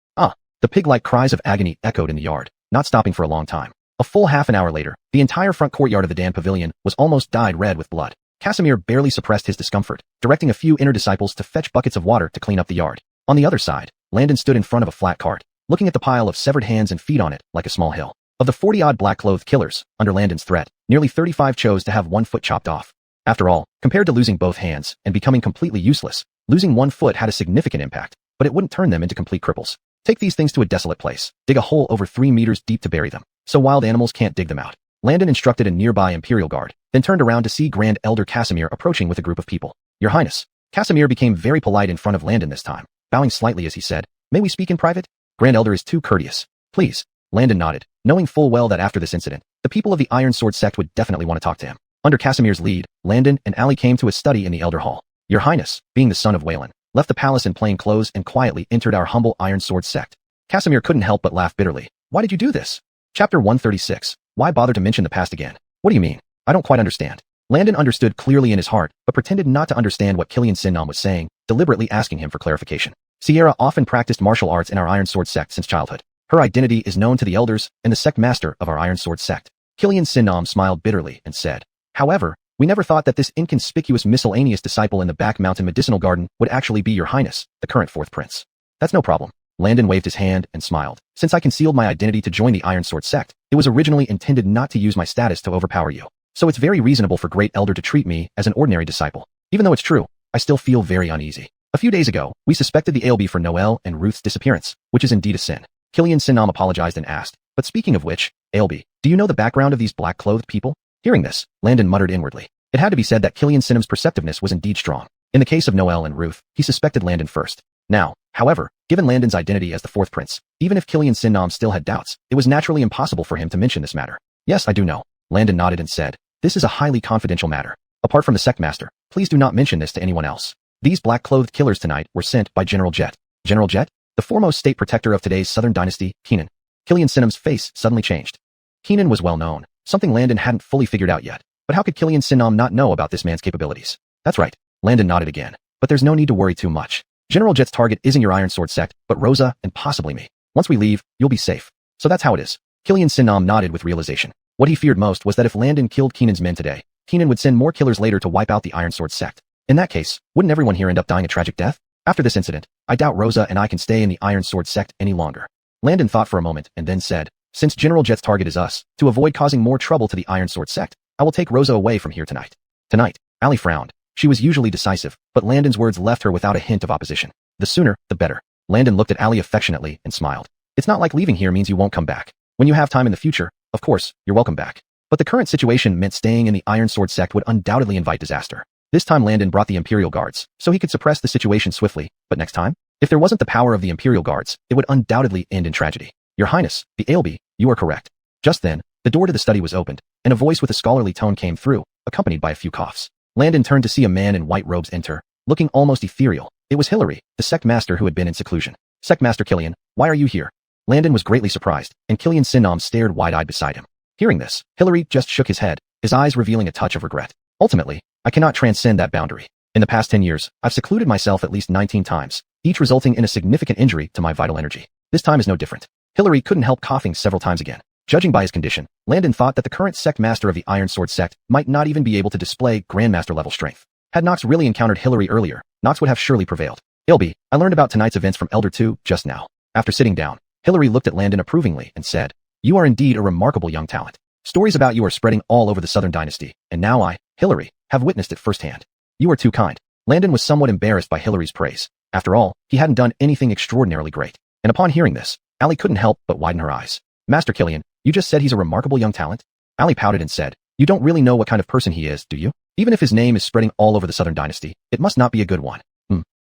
The pig-like cries of agony echoed in the yard, not stopping for a long time. A full half an hour later, the entire front courtyard of the Dan Pavilion was almost dyed red with blood. Casimir barely suppressed his discomfort, directing a few inner disciples to fetch buckets of water to clean up the yard. On the other side, Landon stood in front of a flat cart, looking at the pile of severed hands and feet on it like a small hill. Of the 40-odd black-clothed killers, under Landon's threat, nearly 35 chose to have one foot chopped off. After all, compared to losing both hands and becoming completely useless, losing one foot had a significant impact, but it wouldn't turn them into complete cripples. Take these things to a desolate place, dig a hole over 3 meters deep to bury them, so wild animals can't dig them out. Landon instructed a nearby Imperial Guard, then turned around to see Grand Elder Casimir approaching with a group of people. Your Highness. Casimir became very polite in front of Landon this time, bowing slightly as he said, May we speak in private? Grand Elder is too courteous. Please. Landon nodded, knowing full well that after this incident, the people of the Iron Sword sect would definitely want to talk to him. Under Casimir's lead, Landon and Ali came to his study in the Elder Hall. Your Highness, being the son of Wayland, left the palace in plain clothes and quietly entered our humble Iron Sword sect. Casimir couldn't help but laugh bitterly. Why did you do this? Chapter 136. Why bother to mention the past again? What do you mean? I don't quite understand. Landon understood clearly in his heart, but pretended not to understand what Killian Sinnom was saying, deliberately asking him for clarification. Sierra often practiced martial arts in our Iron Sword sect since childhood. Her identity is known to the elders and the sect master of our Iron Sword sect. Killian Sinnom smiled bitterly and said, However, we never thought that this inconspicuous miscellaneous disciple in the back mountain medicinal garden would actually be your Highness, the current fourth prince. That's no problem. Landon waved his hand and smiled. Since I concealed my identity to join the Iron Sword sect, it was originally intended not to use my status to overpower you. So it's very reasonable for Great Elder to treat me as an ordinary disciple. Even though it's true, I still feel very uneasy. A few days ago, we suspected the ALB for Noelle and Ruth's disappearance, which is indeed a sin. Killian Sinnom apologized and asked, But speaking of which, ALB, do you know the background of these black-clothed people? Hearing this, Landon muttered inwardly. It had to be said that Killian Sinnom's perceptiveness was indeed strong. In the case of Noelle and Ruth, he suspected Landon first. Now, however, given Landon's identity as the fourth prince, even if Killian Sinnom still had doubts, it was naturally impossible for him to mention this matter. Yes, I do know. Landon nodded and said, This is a highly confidential matter. Apart from the sect master, please do not mention this to anyone else. These black-clothed killers tonight were sent by General Jet. General Jet? The foremost state protector of today's southern dynasty, Keenan. Killian Sinnom's face suddenly changed. Keenan was well known, something Landon hadn't fully figured out yet. But how could Killian Sinnom not know about this man's capabilities? That's right. Landon nodded again. But there's no need to worry too much. General Jet's target isn't your Iron Sword sect, but Rosa and possibly me. Once we leave, you'll be safe. So that's how it is. Killian Sinnom nodded with realization. What he feared most was that if Landon killed Keenan's men today, Keenan would send more killers later to wipe out the Iron Sword sect. In that case, wouldn't everyone here end up dying a tragic death? After this incident, I doubt Rosa and I can stay in the Iron Sword sect any longer. Landon thought for a moment and then said, Since General Jet's target is us, to avoid causing more trouble to the Iron Sword sect, I will take Rosa away from here tonight. Tonight, Ali frowned. She was usually decisive, but Landon's words left her without a hint of opposition. The sooner, the better. Landon looked at Ali affectionately and smiled. It's not like leaving here means you won't come back. When you have time in the future, of course, you're welcome back. But the current situation meant staying in the Iron Sword sect would undoubtedly invite disaster. This time Landon brought the Imperial Guards, so he could suppress the situation swiftly, but next time? If there wasn't the power of the Imperial Guards, it would undoubtedly end in tragedy. Your Highness, the ALB, you are correct. Just then, the door to the study was opened, and a voice with a scholarly tone came through, accompanied by a few coughs. Landon turned to see a man in white robes enter, looking almost ethereal. It was Hillary, the sect master who had been in seclusion. Sect Master Killian, why are you here? Landon was greatly surprised, and Killian Sinnom stared wide-eyed beside him. Hearing this, Hillary just shook his head, his eyes revealing a touch of regret. Ultimately, I cannot transcend that boundary. In the past 10 years, I've secluded myself at least 19 times, each resulting in a significant injury to my vital energy. This time is no different. Hillary couldn't help coughing several times again. Judging by his condition, Landon thought that the current sect master of the Iron Sword sect might not even be able to display Grandmaster-level strength. Had Nox really encountered Hillary earlier, Nox would have surely prevailed. Ilby, I learned about tonight's events from Elder 2 just now. After sitting down, Hillary looked at Landon approvingly and said, You are indeed a remarkable young talent. Stories about you are spreading all over the Southern Dynasty, and now I, Hillary, have witnessed it firsthand. You are too kind. Landon was somewhat embarrassed by Hillary's praise. After all, he hadn't done anything extraordinarily great. And upon hearing this, Ali couldn't help but widen her eyes. Master Killian, you just said he's a remarkable young talent? Ali pouted and said, You don't really know what kind of person he is, do you? Even if his name is spreading all over the Southern Dynasty, it must not be a good one.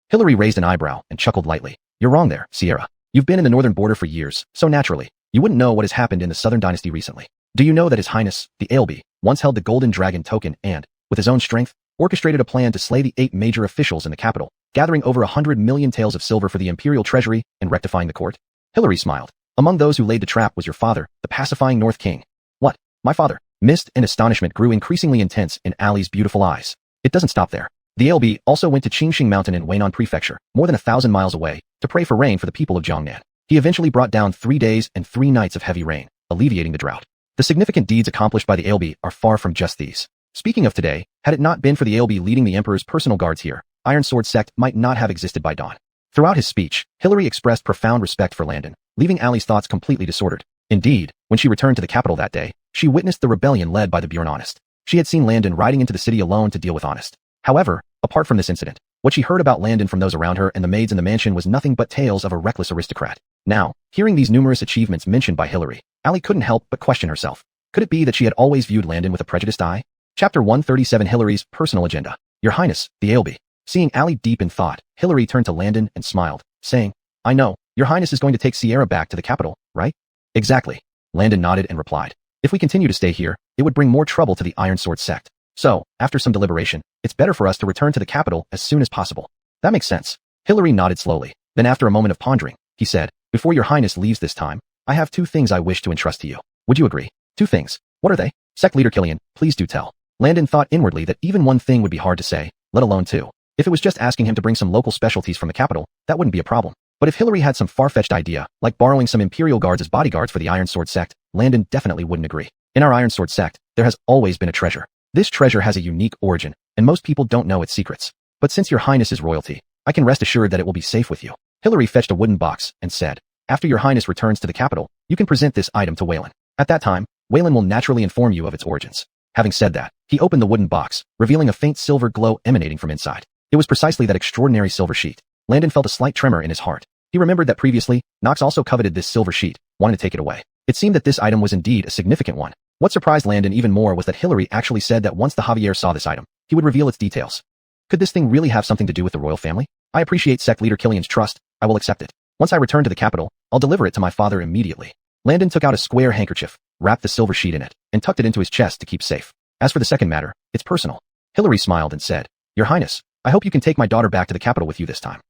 Hillary raised an eyebrow and chuckled lightly. You're wrong there, Sierra. You've been in the northern border for years, so naturally, you wouldn't know what has happened in the Southern Dynasty recently. Do you know that His Highness, the ALB, once held the Golden Dragon token and, with his own strength, orchestrated a plan to slay the 8 major officials in the capital, gathering over 100 million taels of silver for the imperial treasury and rectifying the court? Hilary smiled. Among those who laid the trap was your father, the pacifying North King. What? My father? Mist and astonishment grew increasingly intense in Ali's beautiful eyes. It doesn't stop there. The LB also went to Qingxing Mountain in Weinan Prefecture, more than 1,000 miles away, to pray for rain for the people of Jiangnan. He eventually brought down 3 days and 3 nights of heavy rain, alleviating the drought. The significant deeds accomplished by the LB are far from just these. Speaking of today, had it not been for the LB leading the Emperor's personal guards here, Iron Sword sect might not have existed by dawn. Throughout his speech, Hilary expressed profound respect for Landon, leaving Ali's thoughts completely disordered. Indeed, when she returned to the capital that day, she witnessed the rebellion led by the Bjorn Honest. She had seen Landon riding into the city alone to deal with Honest. However, apart from this incident, what she heard about Landon from those around her and the maids in the mansion was nothing but tales of a reckless aristocrat. Now, hearing these numerous achievements mentioned by Hilary, Ali couldn't help but question herself. Could it be that she had always viewed Landon with a prejudiced eye? Chapter 137 Hilary's Personal Agenda. Your Highness, the LB. Seeing Ali deep in thought, Hilary turned to Landon and smiled, saying, I know, Your Highness is going to take Sierra back to the capital, right? Exactly. Landon nodded and replied. If we continue to stay here, it would bring more trouble to the Iron Sword sect. So, after some deliberation, it's better for us to return to the capital as soon as possible. That makes sense. Hilary nodded slowly. Then after a moment of pondering, he said, Before Your Highness leaves this time, I have 2 things I wish to entrust to you. Would you agree? 2 things. What are they? Sect leader Killian, please do tell. Landon thought inwardly that even one thing would be hard to say, let alone 2. If it was just asking him to bring some local specialties from the capital, that wouldn't be a problem. But if Hilary had some far-fetched idea, like borrowing some imperial guards as bodyguards for the Iron Sword sect, Landon definitely wouldn't agree. In our Iron Sword sect, there has always been a treasure. This treasure has a unique origin, and most people don't know its secrets. But since Your Highness is royalty, I can rest assured that it will be safe with you. Hilary fetched a wooden box and said, After Your Highness returns to the capital, you can present this item to Waylon. At that time, Waylon will naturally inform you of its origins. Having said that, he opened the wooden box, revealing a faint silver glow emanating from inside. It was precisely that extraordinary silver sheet. Landon felt a slight tremor in his heart. He remembered that previously, Knox also coveted this silver sheet, wanting to take it away. It seemed that this item was indeed a significant one. What surprised Landon even more was that Hilary actually said that once the Javier saw this item, he would reveal its details. Could this thing really have something to do with the royal family? I appreciate sect leader Killian's trust, I will accept it. Once I return to the capital, I'll deliver it to my father immediately. Landon took out a square handkerchief, wrapped the silver sheet in it, and tucked it into his chest to keep safe. As for the second matter, it's personal. Hilary smiled and said, Your Highness, I hope you can take my daughter back to the capital with you this time.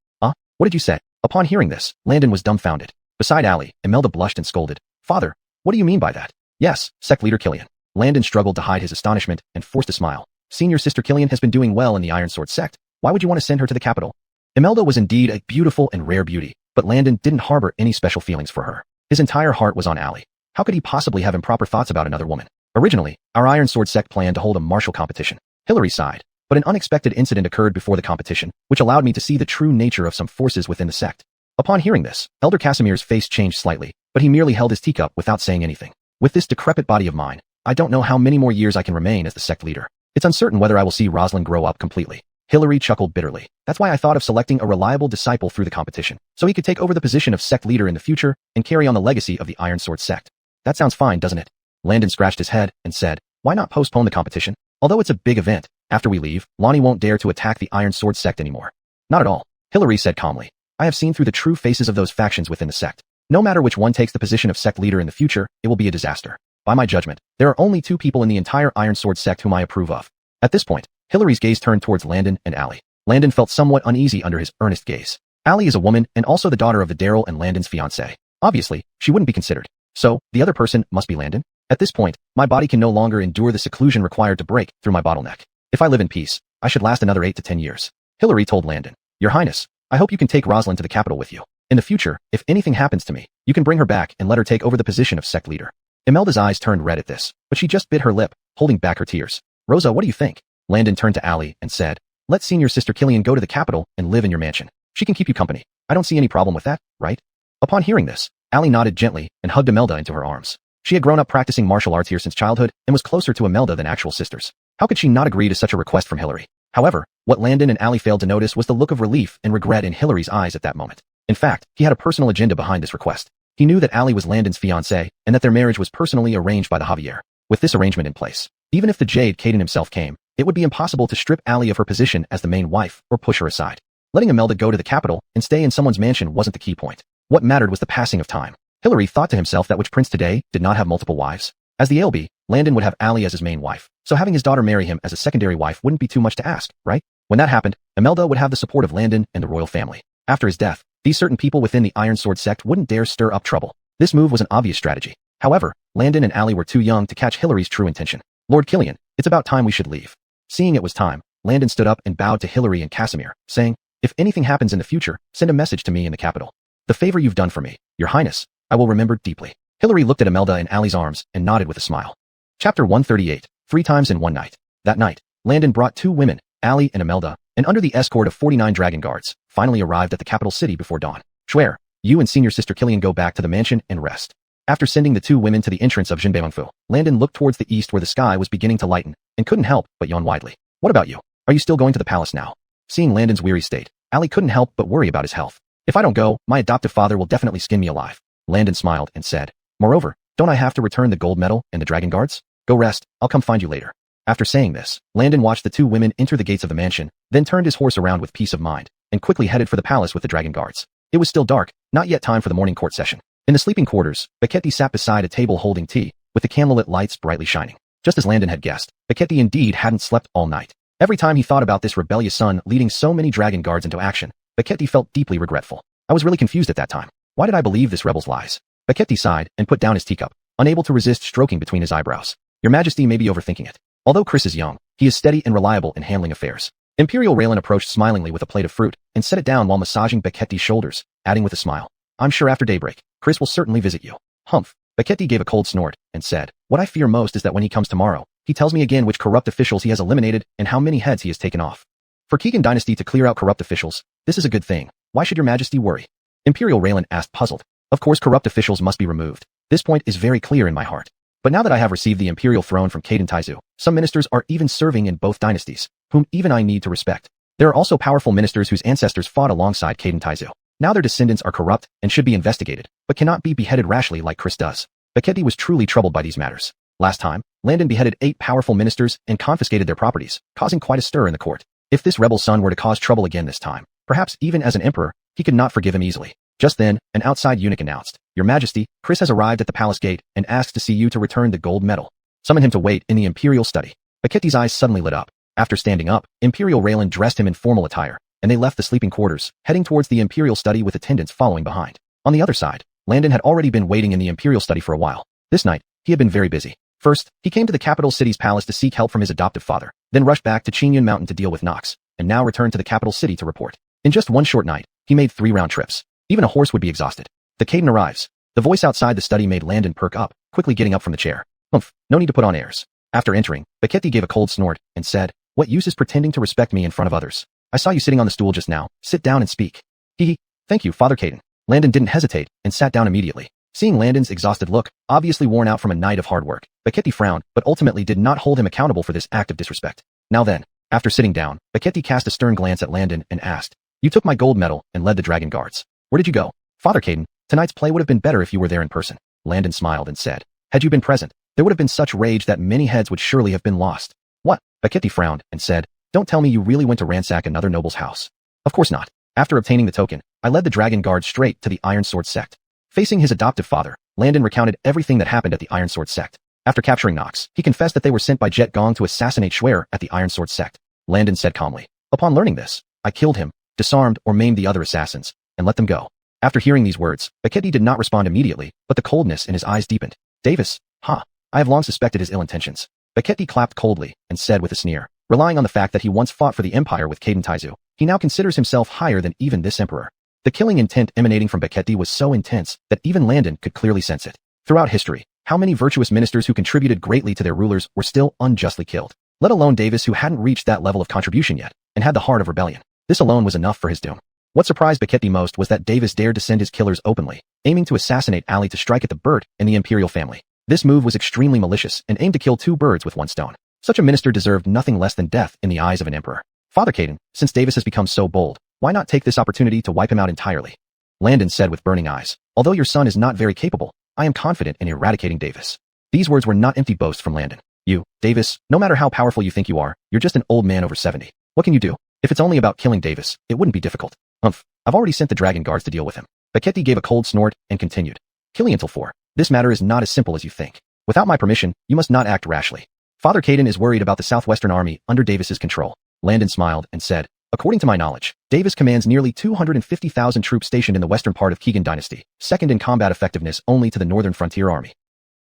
What did you say? Upon hearing this, Landon was dumbfounded. Beside Ali, Imelda blushed and scolded. Father, what do you mean by that? Yes, sect leader Killian. Landon struggled to hide his astonishment and forced a smile. Senior sister Killian has been doing well in the Iron Sword sect. Why would you want to send her to the capital? Imelda was indeed a beautiful and rare beauty, but Landon didn't harbor any special feelings for her. His entire heart was on Ali. How could he possibly have improper thoughts about another woman? Originally, our Iron Sword sect planned to hold a martial competition. Hilary sighed. But an unexpected incident occurred before the competition, which allowed me to see the true nature of some forces within the sect. Upon hearing this, Elder Casimir's face changed slightly, but he merely held his teacup without saying anything. With this decrepit body of mine, I don't know how many more years I can remain as the sect leader. It's uncertain whether I will see Rosalind grow up completely. Hilary chuckled bitterly. That's why I thought of selecting a reliable disciple through the competition, so he could take over the position of sect leader in the future and carry on the legacy of the Iron Sword sect. That sounds fine, doesn't it? Landon scratched his head and said, Why not postpone the competition? Although it's a big event, after we leave, Lonnie won't dare to attack the Iron Sword sect anymore. Not at all, Hilary said calmly. I have seen through the true faces of those factions within the sect. No matter which one takes the position of sect leader in the future, it will be a disaster. By my judgment, there are only 2 people in the entire Iron Sword sect whom I approve of. At this point, Hilary's gaze turned towards Landon and Ali. Landon felt somewhat uneasy under his earnest gaze. Ali is a woman and also the daughter of the Daryl and Landon's fiancé. Obviously, she wouldn't be considered. So, the other person must be Landon? At this point, my body can no longer endure the seclusion required to break through my bottleneck. If I live in peace, I should last another 8 to 10 years. Hilary told Landon, Your Highness, I hope you can take Rosalind to the capital with you. In the future, if anything happens to me, you can bring her back and let her take over the position of sect leader. Imelda's eyes turned red at this, but she just bit her lip, holding back her tears. Rosa, what do you think? Landon turned to Ali and said, Let senior sister Killian go to the capital and live in your mansion. She can keep you company. I don't see any problem with that, right? Upon hearing this, Ali nodded gently and hugged Imelda into her arms. She had grown up practicing martial arts here since childhood and was closer to Imelda than actual sisters. How could she not agree to such a request from Hilary? However, what Landon and Ali failed to notice was the look of relief and regret in Hilary's eyes at that moment. In fact, he had a personal agenda behind this request. He knew that Ali was Landon's fiancée and that their marriage was personally arranged by the Javier. With this arrangement in place, even if the Jade Caden himself came, it would be impossible to strip Ali of her position as the main wife or push her aside. Letting Imelda go to the capital and stay in someone's mansion wasn't the key point. What mattered was the passing of time. Hilary thought to himself that which prince today did not have multiple wives. As the LB, Landon would have Ali as his main wife, so having his daughter marry him as a secondary wife wouldn't be too much to ask, right? When that happened, Imelda would have the support of Landon and the royal family. After his death, these certain people within the Iron Sword sect wouldn't dare stir up trouble. This move was an obvious strategy. However, Landon and Allie were too young to catch Hillary's true intention. Lord Killian, it's about time we should leave. Seeing it was time, Landon stood up and bowed to Hillary and Casimir, saying, if anything happens in the future, send a message to me in the capital. The favor you've done for me, your highness, I will remember deeply. Hillary looked at Imelda in Allie's arms and nodded with a smile. Chapter 138, 3 times in one night. That night, Landon brought 2 women, Allie and Imelda, and under the escort of 49 dragon guards, finally arrived at the capital city before dawn. Schwer, you and senior sister Killian go back to the mansion and rest. After sending the 2 women to the entrance of Jinbeongfu, Landon looked towards the east where the sky was beginning to lighten, and couldn't help but yawn widely. What about you? Are you still going to the palace now? Seeing Landon's weary state, Allie couldn't help but worry about his health. If I don't go, my adoptive father will definitely skin me alive. Landon smiled and said, moreover, don't I have to return the gold medal and the dragon guards? Go rest, I'll come find you later. After saying this, Landon watched the 2 women enter the gates of the mansion, then turned his horse around with peace of mind, and quickly headed for the palace with the dragon guards. It was still dark, not yet time for the morning court session. In the sleeping quarters, Becchetti sat beside a table holding tea, with the candlelit lights brightly shining. Just as Landon had guessed, Becchetti indeed hadn't slept all night. Every time he thought about this rebellious son leading so many dragon guards into action, Becchetti felt deeply regretful. I was really confused at that time. Why did I believe this rebel's lies? Becchetti sighed and put down his teacup, unable to resist stroking between his eyebrows. Your Majesty may be overthinking it. Although Chris is young, he is steady and reliable in handling affairs. Imperial Raylan approached smilingly with a plate of fruit and set it down while massaging Becchetti's shoulders, adding with a smile, I'm sure after daybreak, Chris will certainly visit you. Humph. Becchetti gave a cold snort and said, what I fear most is that when he comes tomorrow, he tells me again which corrupt officials he has eliminated and how many heads he has taken off. For Keegan Dynasty to clear out corrupt officials, this is a good thing. Why should your Majesty worry? Imperial Raylan asked puzzled. Of course corrupt officials must be removed. This point is very clear in my heart. But now that I have received the imperial throne from Caden Taizu, some ministers are even serving in both dynasties, whom even I need to respect. There are also powerful ministers whose ancestors fought alongside Caden Taizu. Now their descendants are corrupt and should be investigated, but cannot be beheaded rashly like Chris does. Becchetti was truly troubled by these matters. Last time, Landon beheaded 8 powerful ministers and confiscated their properties, causing quite a stir in the court. If this rebel son were to cause trouble again this time, perhaps even as an emperor, he could not forgive him easily. Just then, an outside eunuch announced, Your Majesty, Chris has arrived at the palace gate and asks to see you to return the gold medal. Summon him to wait in the imperial study. Becchetti's eyes suddenly lit up. After standing up, Imperial Raylan dressed him in formal attire, and they left the sleeping quarters, heading towards the imperial study with attendants following behind. On the other side, Landon had already been waiting in the imperial study for a while. This night, he had been very busy. First, he came to the capital city's palace to seek help from his adoptive father, then rushed back to Chinyan Mountain to deal with Nox, and now returned to the capital city to report. In just one short night, he made 3 round trips. Even a horse would be exhausted. The Caden arrives. The voice outside the study made Landon perk up, quickly getting up from the chair. Humph, no need to put on airs. After entering, Becchetti gave a cold snort and said, What use is pretending to respect me in front of others? I saw you sitting on the stool just now. Sit down and speak. Hee. Thank you, Father Caden. Landon didn't hesitate and sat down immediately. Seeing Landon's exhausted look, obviously worn out from a night of hard work, Becchetti frowned, but ultimately did not hold him accountable for this act of disrespect. Now then, after sitting down, Becchetti cast a stern glance at Landon and asked, You took my gold medal and led the dragon guards. Where did you go? Father Caden, tonight's play would have been better if you were there in person. Landon smiled and said, Had you been present, there would have been such rage that many heads would surely have been lost. What? Becchetti frowned and said, Don't tell me you really went to ransack another noble's house. Of course not. After obtaining the token, I led the dragon guard straight to the Iron Sword sect. Facing his adoptive father, Landon recounted everything that happened at the Iron Sword sect. After capturing Nox, he confessed that they were sent by Jet Gong to assassinate Schwer at the Iron Sword sect. Landon said calmly, Upon learning this, I killed him, disarmed or maimed the other assassins, and let them go. After hearing these words, Becchetti did not respond immediately, but the coldness in his eyes deepened. Davis, I have long suspected his ill intentions. Becchetti clapped coldly and said with a sneer, relying on the fact that he once fought for the empire with Caden Taizu, he now considers himself higher than even this emperor. The killing intent emanating from Becchetti was so intense that even Landon could clearly sense it. Throughout history, how many virtuous ministers who contributed greatly to their rulers were still unjustly killed, let alone Davis who hadn't reached that level of contribution yet, and had the heart of rebellion. This alone was enough for his doom. What surprised Becchetti most was that Davis dared to send his killers openly, aiming to assassinate Ali to strike at the bird and the imperial family. This move was extremely malicious and aimed to kill 2 birds with 1 stone. Such a minister deserved nothing less than death in the eyes of an emperor. Father Caden, since Davis has become so bold, why not take this opportunity to wipe him out entirely? Landon said with burning eyes, Although your son is not very capable, I am confident in eradicating Davis. These words were not empty boasts from Landon. You, Davis, no matter how powerful you think you are, you're just an old man over 70. What can you do? If it's only about killing Davis, it wouldn't be difficult. Humph, I've already sent the dragon guards to deal with him. Becchetti gave a cold snort and continued. Killiantil 4. This matter is not as simple as you think. Without my permission, you must not act rashly. Father Caden is worried about the southwestern army under Davis's control. Landon smiled and said, according to my knowledge, Davis commands nearly 250,000 troops stationed in the western part of Keegan dynasty, second in combat effectiveness only to the Northern Frontier Army.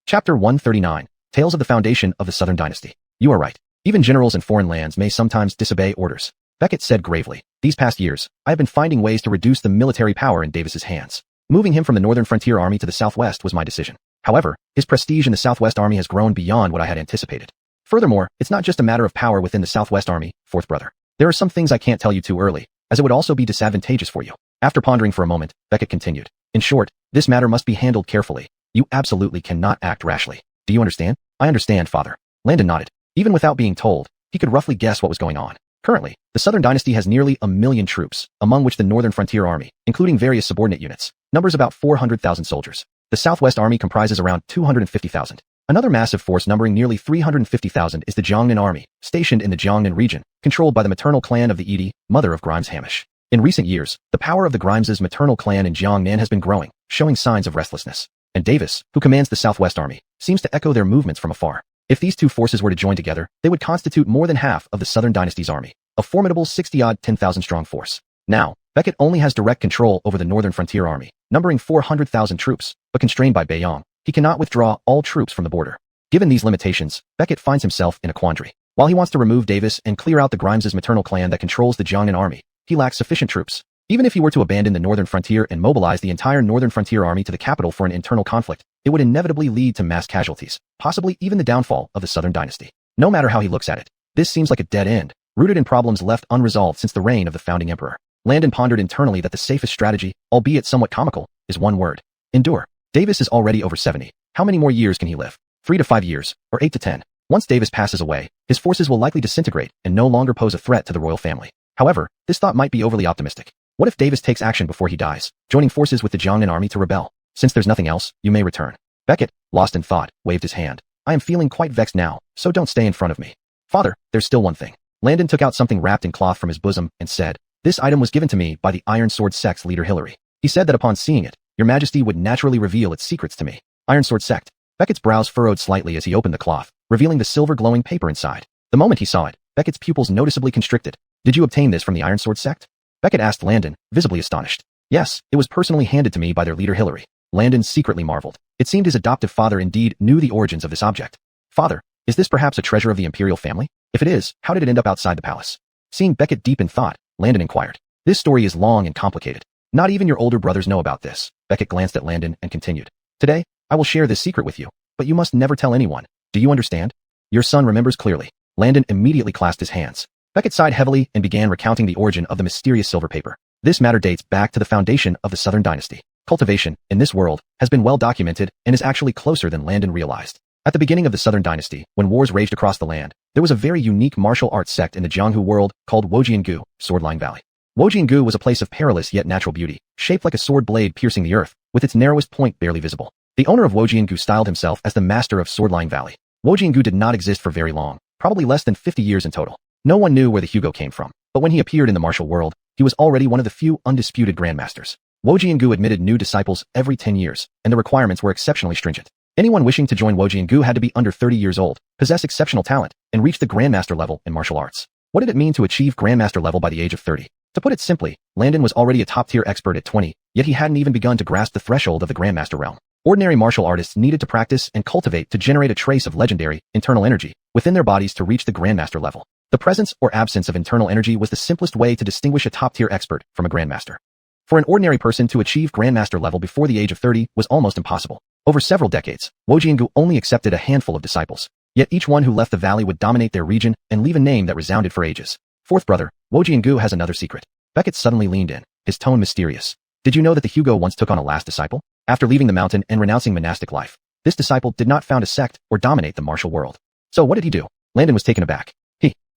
Chapter 139, Tales of the Foundation of the Southern Dynasty. You are right. Even generals in foreign lands may sometimes disobey orders. Beckett said gravely, these past years, I have been finding ways to reduce the military power in Davis's hands. Moving him from the Northern Frontier Army to the Southwest was my decision. However, his prestige in the Southwest Army has grown beyond what I had anticipated. Furthermore, it's not just a matter of power within the Southwest Army, fourth brother. There are some things I can't tell you too early, as it would also be disadvantageous for you. After pondering for a moment, Beckett continued. In short, this matter must be handled carefully. You absolutely cannot act rashly. Do you understand? I understand, father. Landon nodded. Even without being told, he could roughly guess what was going on. Currently, the Southern Dynasty has nearly 1 million troops, among which the Northern Frontier Army, including various subordinate units, numbers about 400,000 soldiers. The Southwest Army comprises around 250,000. Another massive force numbering nearly 350,000 is the Jiangnan Army, stationed in the Jiangnan region, controlled by the maternal clan of the Edi, mother of Grimes Hamish. In recent years, the power of the Grimes' maternal clan in Jiangnan has been growing, showing signs of restlessness. And Davis, who commands the Southwest Army, seems to echo their movements from afar. If these two forces were to join together, they would constitute more than half of the Southern Dynasty's army, a formidable 60-odd 10,000 strong force. Now, Beckett only has direct control over the Northern Frontier Army, numbering 400,000 troops, but constrained by Beiyang, he cannot withdraw all troops from the border. Given these limitations, Beckett finds himself in a quandary. While he wants to remove Davis and clear out the Grimes' maternal clan that controls the Jiangnan Army, he lacks sufficient troops. Even if he were to abandon the Northern Frontier and mobilize the entire Northern Frontier Army to the capital for an internal conflict, it would inevitably lead to mass casualties, possibly even the downfall of the Southern Dynasty. No matter how he looks at it, this seems like a dead end, rooted in problems left unresolved since the reign of the founding emperor. Landon pondered internally that the safest strategy, albeit somewhat comical, is one word: endure. Davis is already over 70. How many more years can he live? 3 to 5 years, or 8 to 10. Once Davis passes away, his forces will likely disintegrate and no longer pose a threat to the royal family. However, this thought might be overly optimistic. What if Davis takes action before he dies, joining forces with the Jiangnan army to rebel? Since there's nothing else, you may return. Beckett, lost in thought, waved his hand. I am feeling quite vexed now, so don't stay in front of me. Father, there's still one thing. Landon took out something wrapped in cloth from his bosom and said, this item was given to me by the Iron Sword Sect's leader Hillary. He said that upon seeing it, your majesty would naturally reveal its secrets to me. Iron Sword Sect. Beckett's brows furrowed slightly as he opened the cloth, revealing the silver glowing paper inside. The moment he saw it, Beckett's pupils noticeably constricted. Did you obtain this from the Iron Sword Sect? Beckett asked Landon, visibly astonished. Yes, it was personally handed to me by their leader Hillary. Landon secretly marveled. It seemed his adoptive father indeed knew the origins of this object. Father, is this perhaps a treasure of the imperial family? If it is, how did it end up outside the palace? Seeing Beckett deep in thought, Landon inquired. This story is long and complicated. Not even your older brothers know about this. Beckett glanced at Landon and continued. Today, I will share this secret with you, but you must never tell anyone. Do you understand? Your son remembers clearly. Landon immediately clasped his hands. Beckett sighed heavily and began recounting the origin of the mysterious silver paper. This matter dates back to the foundation of the Southern Dynasty. Cultivation, in this world, has been well documented and is actually closer than Landon realized. At the beginning of the Southern Dynasty, when wars raged across the land, there was a very unique martial arts sect in the Jianghu world called Wojiangu, Swordline Valley. Wojiangu was a place of perilous yet natural beauty, shaped like a sword blade piercing the earth, with its narrowest point barely visible. The owner of Wojiangu styled himself as the master of Swordline Valley. Wojiangu did not exist for very long, probably less than 50 years in total. No one knew where the Hugo came from, but when he appeared in the martial world, he was already one of the few undisputed grandmasters. Wojiangu admitted new disciples every 10 years, and the requirements were exceptionally stringent. Anyone wishing to join Wojiangu had to be under 30 years old, possess exceptional talent, and reach the grandmaster level in martial arts. What did it mean to achieve grandmaster level by the age of 30? To put it simply, Landon was already a top-tier expert at 20, yet he hadn't even begun to grasp the threshold of the grandmaster realm. Ordinary martial artists needed to practice and cultivate to generate a trace of legendary, internal energy within their bodies to reach the grandmaster level. The presence or absence of internal energy was the simplest way to distinguish a top-tier expert from a grandmaster. For an ordinary person to achieve grandmaster level before the age of 30 was almost impossible. Over several decades, Wojiangu only accepted a handful of disciples, yet each one who left the valley would dominate their region and leave a name that resounded for ages. Fourth brother, Wojiangu has another secret. Beckett suddenly leaned in, his tone mysterious. Did you know that the Hugo once took on a last disciple? After leaving the mountain and renouncing monastic life, this disciple did not found a sect or dominate the martial world. So what did he do? Landon was taken aback.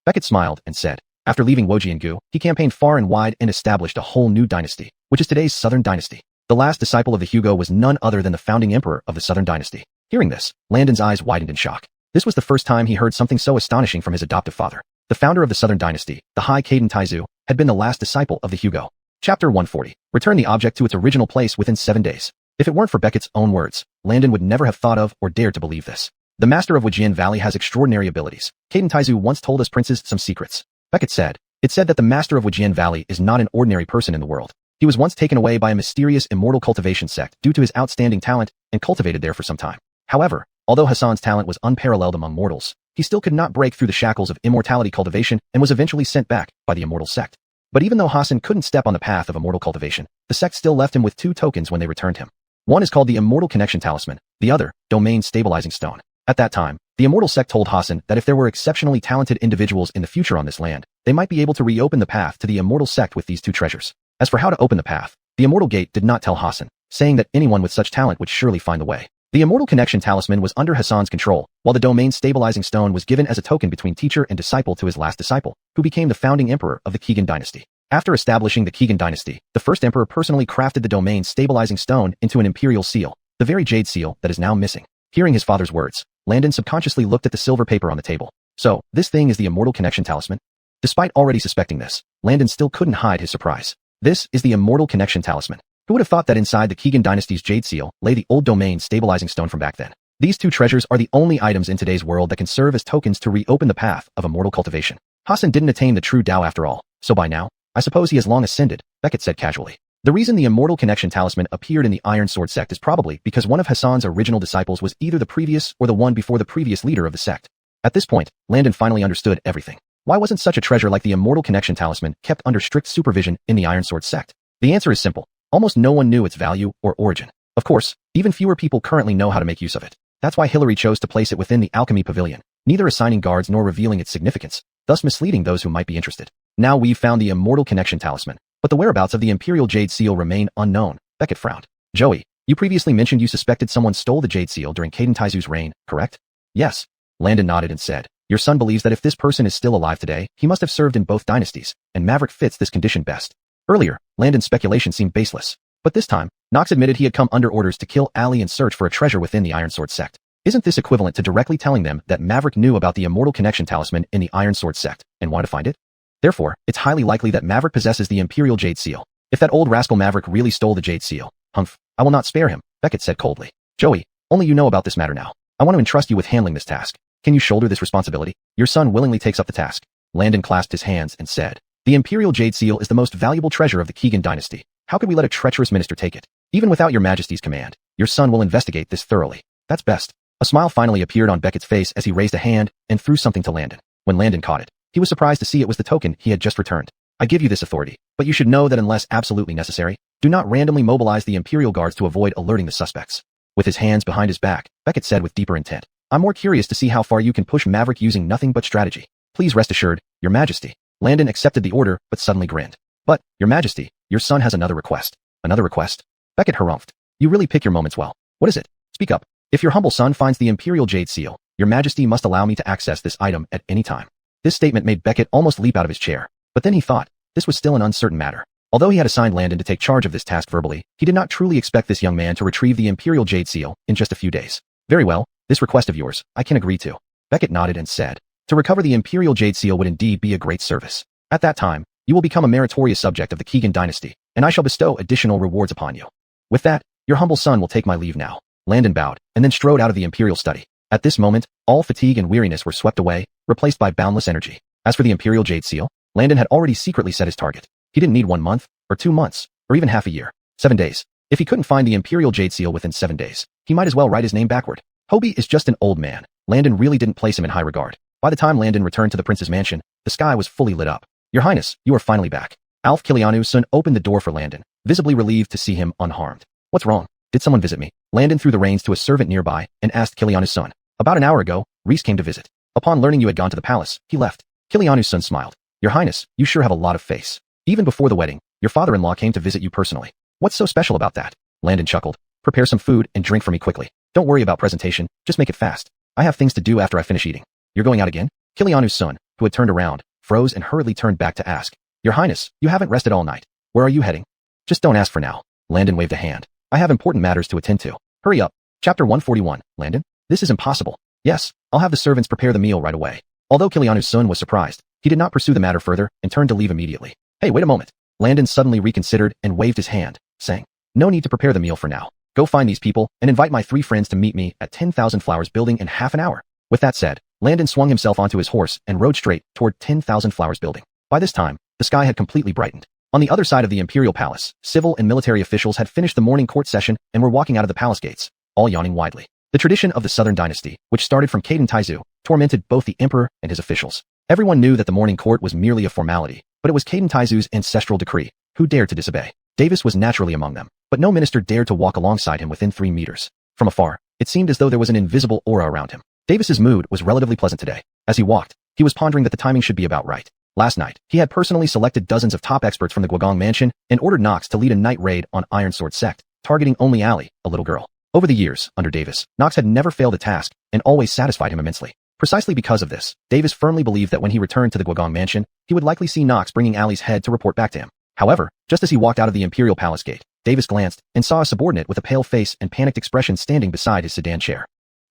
Beckett smiled and said, after leaving Wojiangu, he campaigned far and wide and established a whole new dynasty, which is today's Southern Dynasty. The last disciple of the Hugo was none other than the founding emperor of the Southern Dynasty. Hearing this, Landon's eyes widened in shock. This was the first time he heard something so astonishing from his adoptive father. The founder of the Southern Dynasty, the High Caden Taizu, had been the last disciple of the Hugo. Chapter 140. Return the object to its original place within 7 days. If it weren't for Beckett's own words, Landon would never have thought of or dared to believe this. The master of Wujian Valley has extraordinary abilities. Caden Taizu once told us princes some secrets. Beckett said. It said that the master of Wajian Valley is not an ordinary person in the world. He was once taken away by a mysterious immortal cultivation sect due to his outstanding talent and cultivated there for some time. However, although Hassan's talent was unparalleled among mortals, he still could not break through the shackles of immortality cultivation and was eventually sent back by the immortal sect. But even though Hassan couldn't step on the path of immortal cultivation, the sect still left him with 2 tokens when they returned him. One is called the Immortal Connection Talisman, the other, Domain Stabilizing Stone. At that time, the immortal sect told Hassan that if there were exceptionally talented individuals in the future on this land, they might be able to reopen the path to the immortal sect with these 2 treasures. As for how to open the path, the immortal gate did not tell Hassan, saying that anyone with such talent would surely find the way. The Immortal Connection Talisman was under Hassan's control, while the Domain Stabilizing Stone was given as a token between teacher and disciple to his last disciple, who became the founding emperor of the Keegan dynasty. After establishing the Keegan dynasty, the first emperor personally crafted the Domain Stabilizing Stone into an imperial seal, the very jade seal that is now missing. Hearing his father's words, Landon subconsciously looked at the silver paper on the table. So, this thing is the Immortal Connection Talisman? Despite already suspecting this, Landon still couldn't hide his surprise. This is the Immortal Connection Talisman. Who would have thought that inside the Keegan dynasty's jade seal lay the old Domain Stabilizing Stone from back then? These 2 treasures are the only items in today's world that can serve as tokens to reopen the path of immortal cultivation. Hassan didn't attain the true Tao after all, so by now, I suppose he has long ascended, Beckett said casually. The reason the Immortal Connection Talisman appeared in the Iron Sword sect is probably because one of Hassan's original disciples was either the previous or the one before the previous leader of the sect. At this point, Landon finally understood everything. Why wasn't such a treasure like the Immortal Connection Talisman kept under strict supervision in the Iron Sword sect? The answer is simple. Almost no one knew its value or origin. Of course, even fewer people currently know how to make use of it. That's why Hillary chose to place it within the Alchemy Pavilion, neither assigning guards nor revealing its significance, thus misleading those who might be interested. Now we've found the Immortal Connection Talisman, but the whereabouts of the Imperial Jade Seal remain unknown, Beckett frowned. Joey, you previously mentioned you suspected someone stole the Jade Seal during Caden Taizu's reign, correct? Yes. Landon nodded and said, your son believes that if this person is still alive today, he must have served in both dynasties, and Maverick fits this condition best. Earlier, Landon's speculation seemed baseless. But this time, Knox admitted he had come under orders to kill Ali and search for a treasure within the Iron Sword sect. Isn't this equivalent to directly telling them that Maverick knew about the Immortal Connection Talisman in the Iron Sword sect and wanted to find it? Therefore, it's highly likely that Maverick possesses the Imperial Jade Seal. If that old rascal Maverick really stole the Jade Seal, humph, I will not spare him, Beckett said coldly. Joey, only you know about this matter now. I want to entrust you with handling this task. Can you shoulder this responsibility? Your son willingly takes up the task. Landon clasped his hands and said, the Imperial Jade Seal is the most valuable treasure of the Keegan dynasty. How could we let a treacherous minister take it? Even without your majesty's command, your son will investigate this thoroughly. That's best. A smile finally appeared on Beckett's face as he raised a hand and threw something to Landon. When Landon caught it, he was surprised to see it was the token he had just returned. I give you this authority, but you should know that unless absolutely necessary, do not randomly mobilize the Imperial Guards to avoid alerting the suspects. With his hands behind his back, Beckett said with deeper intent, I'm more curious to see how far you can push Maverick using nothing but strategy. Please rest assured, your majesty. Landon accepted the order, but suddenly grinned. But, your majesty, your son has another request. Another request? Beckett harumphed. You really pick your moments well. What is it? Speak up. If your humble son finds the Imperial Jade Seal, your majesty must allow me to access this item at any time. This statement made Beckett almost leap out of his chair. But then he thought, this was still an uncertain matter. Although he had assigned Landon to take charge of this task verbally, he did not truly expect this young man to retrieve the Imperial Jade Seal in just a few days. Very well, this request of yours, I can agree to. Beckett nodded and said, to recover the Imperial Jade Seal would indeed be a great service. At that time, you will become a meritorious subject of the Keegan dynasty, and I shall bestow additional rewards upon you. With that, your humble son will take my leave now. Landon bowed, and then strode out of the Imperial study. At this moment, all fatigue and weariness were swept away, replaced by boundless energy. As for the Imperial Jade Seal, Landon had already secretly set his target. He didn't need 1 month, or 2 months, or even half a year. 7 days. If he couldn't find the Imperial Jade Seal within 7 days, he might as well write his name backward. Hobie is just an old man. Landon really didn't place him in high regard. By the time Landon returned to the prince's mansion, the sky was fully lit up. Your Highness, you are finally back. Alf Kilianu's son opened the door for Landon, visibly relieved to see him unharmed. What's wrong? Did someone visit me? Landon threw the reins to a servant nearby and asked Kilianu's son. About an hour ago, Reese came to visit. Upon learning you had gone to the palace, he left. Kilianu's son smiled. Your Highness, you sure have a lot of face. Even before the wedding, your father-in-law came to visit you personally. What's so special about that? Landon chuckled. Prepare some food and drink for me quickly. Don't worry about presentation, just make it fast. I have things to do after I finish eating. You're going out again? Kilianu's son, who had turned around, froze and hurriedly turned back to ask. Your Highness, you haven't rested all night. Where are you heading? Just don't ask for now. Landon waved a hand. I have important matters to attend to. Hurry up. Chapter 141. Landon? This is impossible. Yes, I'll have the servants prepare the meal right away. Although Kilianu's son was surprised, he did not pursue the matter further and turned to leave immediately. Hey, wait a moment. Landon suddenly reconsidered and waved his hand, saying, no need to prepare the meal for now. Go find these people and invite my 3 friends to meet me at 10,000 Flowers Building in half an hour. With that said, Landon swung himself onto his horse and rode straight toward 10,000 Flowers building. By this time, the sky had completely brightened. On the other side of the imperial palace, civil and military officials had finished the morning court session and were walking out of the palace gates, all yawning widely. The tradition of the Southern dynasty, which started from Caden Taizu, tormented both the emperor and his officials. Everyone knew that the morning court was merely a formality, but it was Caden Taizu's ancestral decree. Who dared to disobey? Davis was naturally among them, but no minister dared to walk alongside him within 3 meters. From afar, it seemed as though there was an invisible aura around him. Davis's mood was relatively pleasant today. As he walked, he was pondering that the timing should be about right. Last night, he had personally selected dozens of top experts from the Guogong mansion and ordered Knox to lead a night raid on Iron Sword sect, targeting only Allie, a little girl. Over the years, under Davis, Knox had never failed a task and always satisfied him immensely. Precisely because of this, Davis firmly believed that when he returned to the Guogong mansion, he would likely see Knox bringing Allie's head to report back to him. However, just as he walked out of the Imperial Palace gate, Davis glanced and saw a subordinate with a pale face and panicked expression standing beside his sedan chair.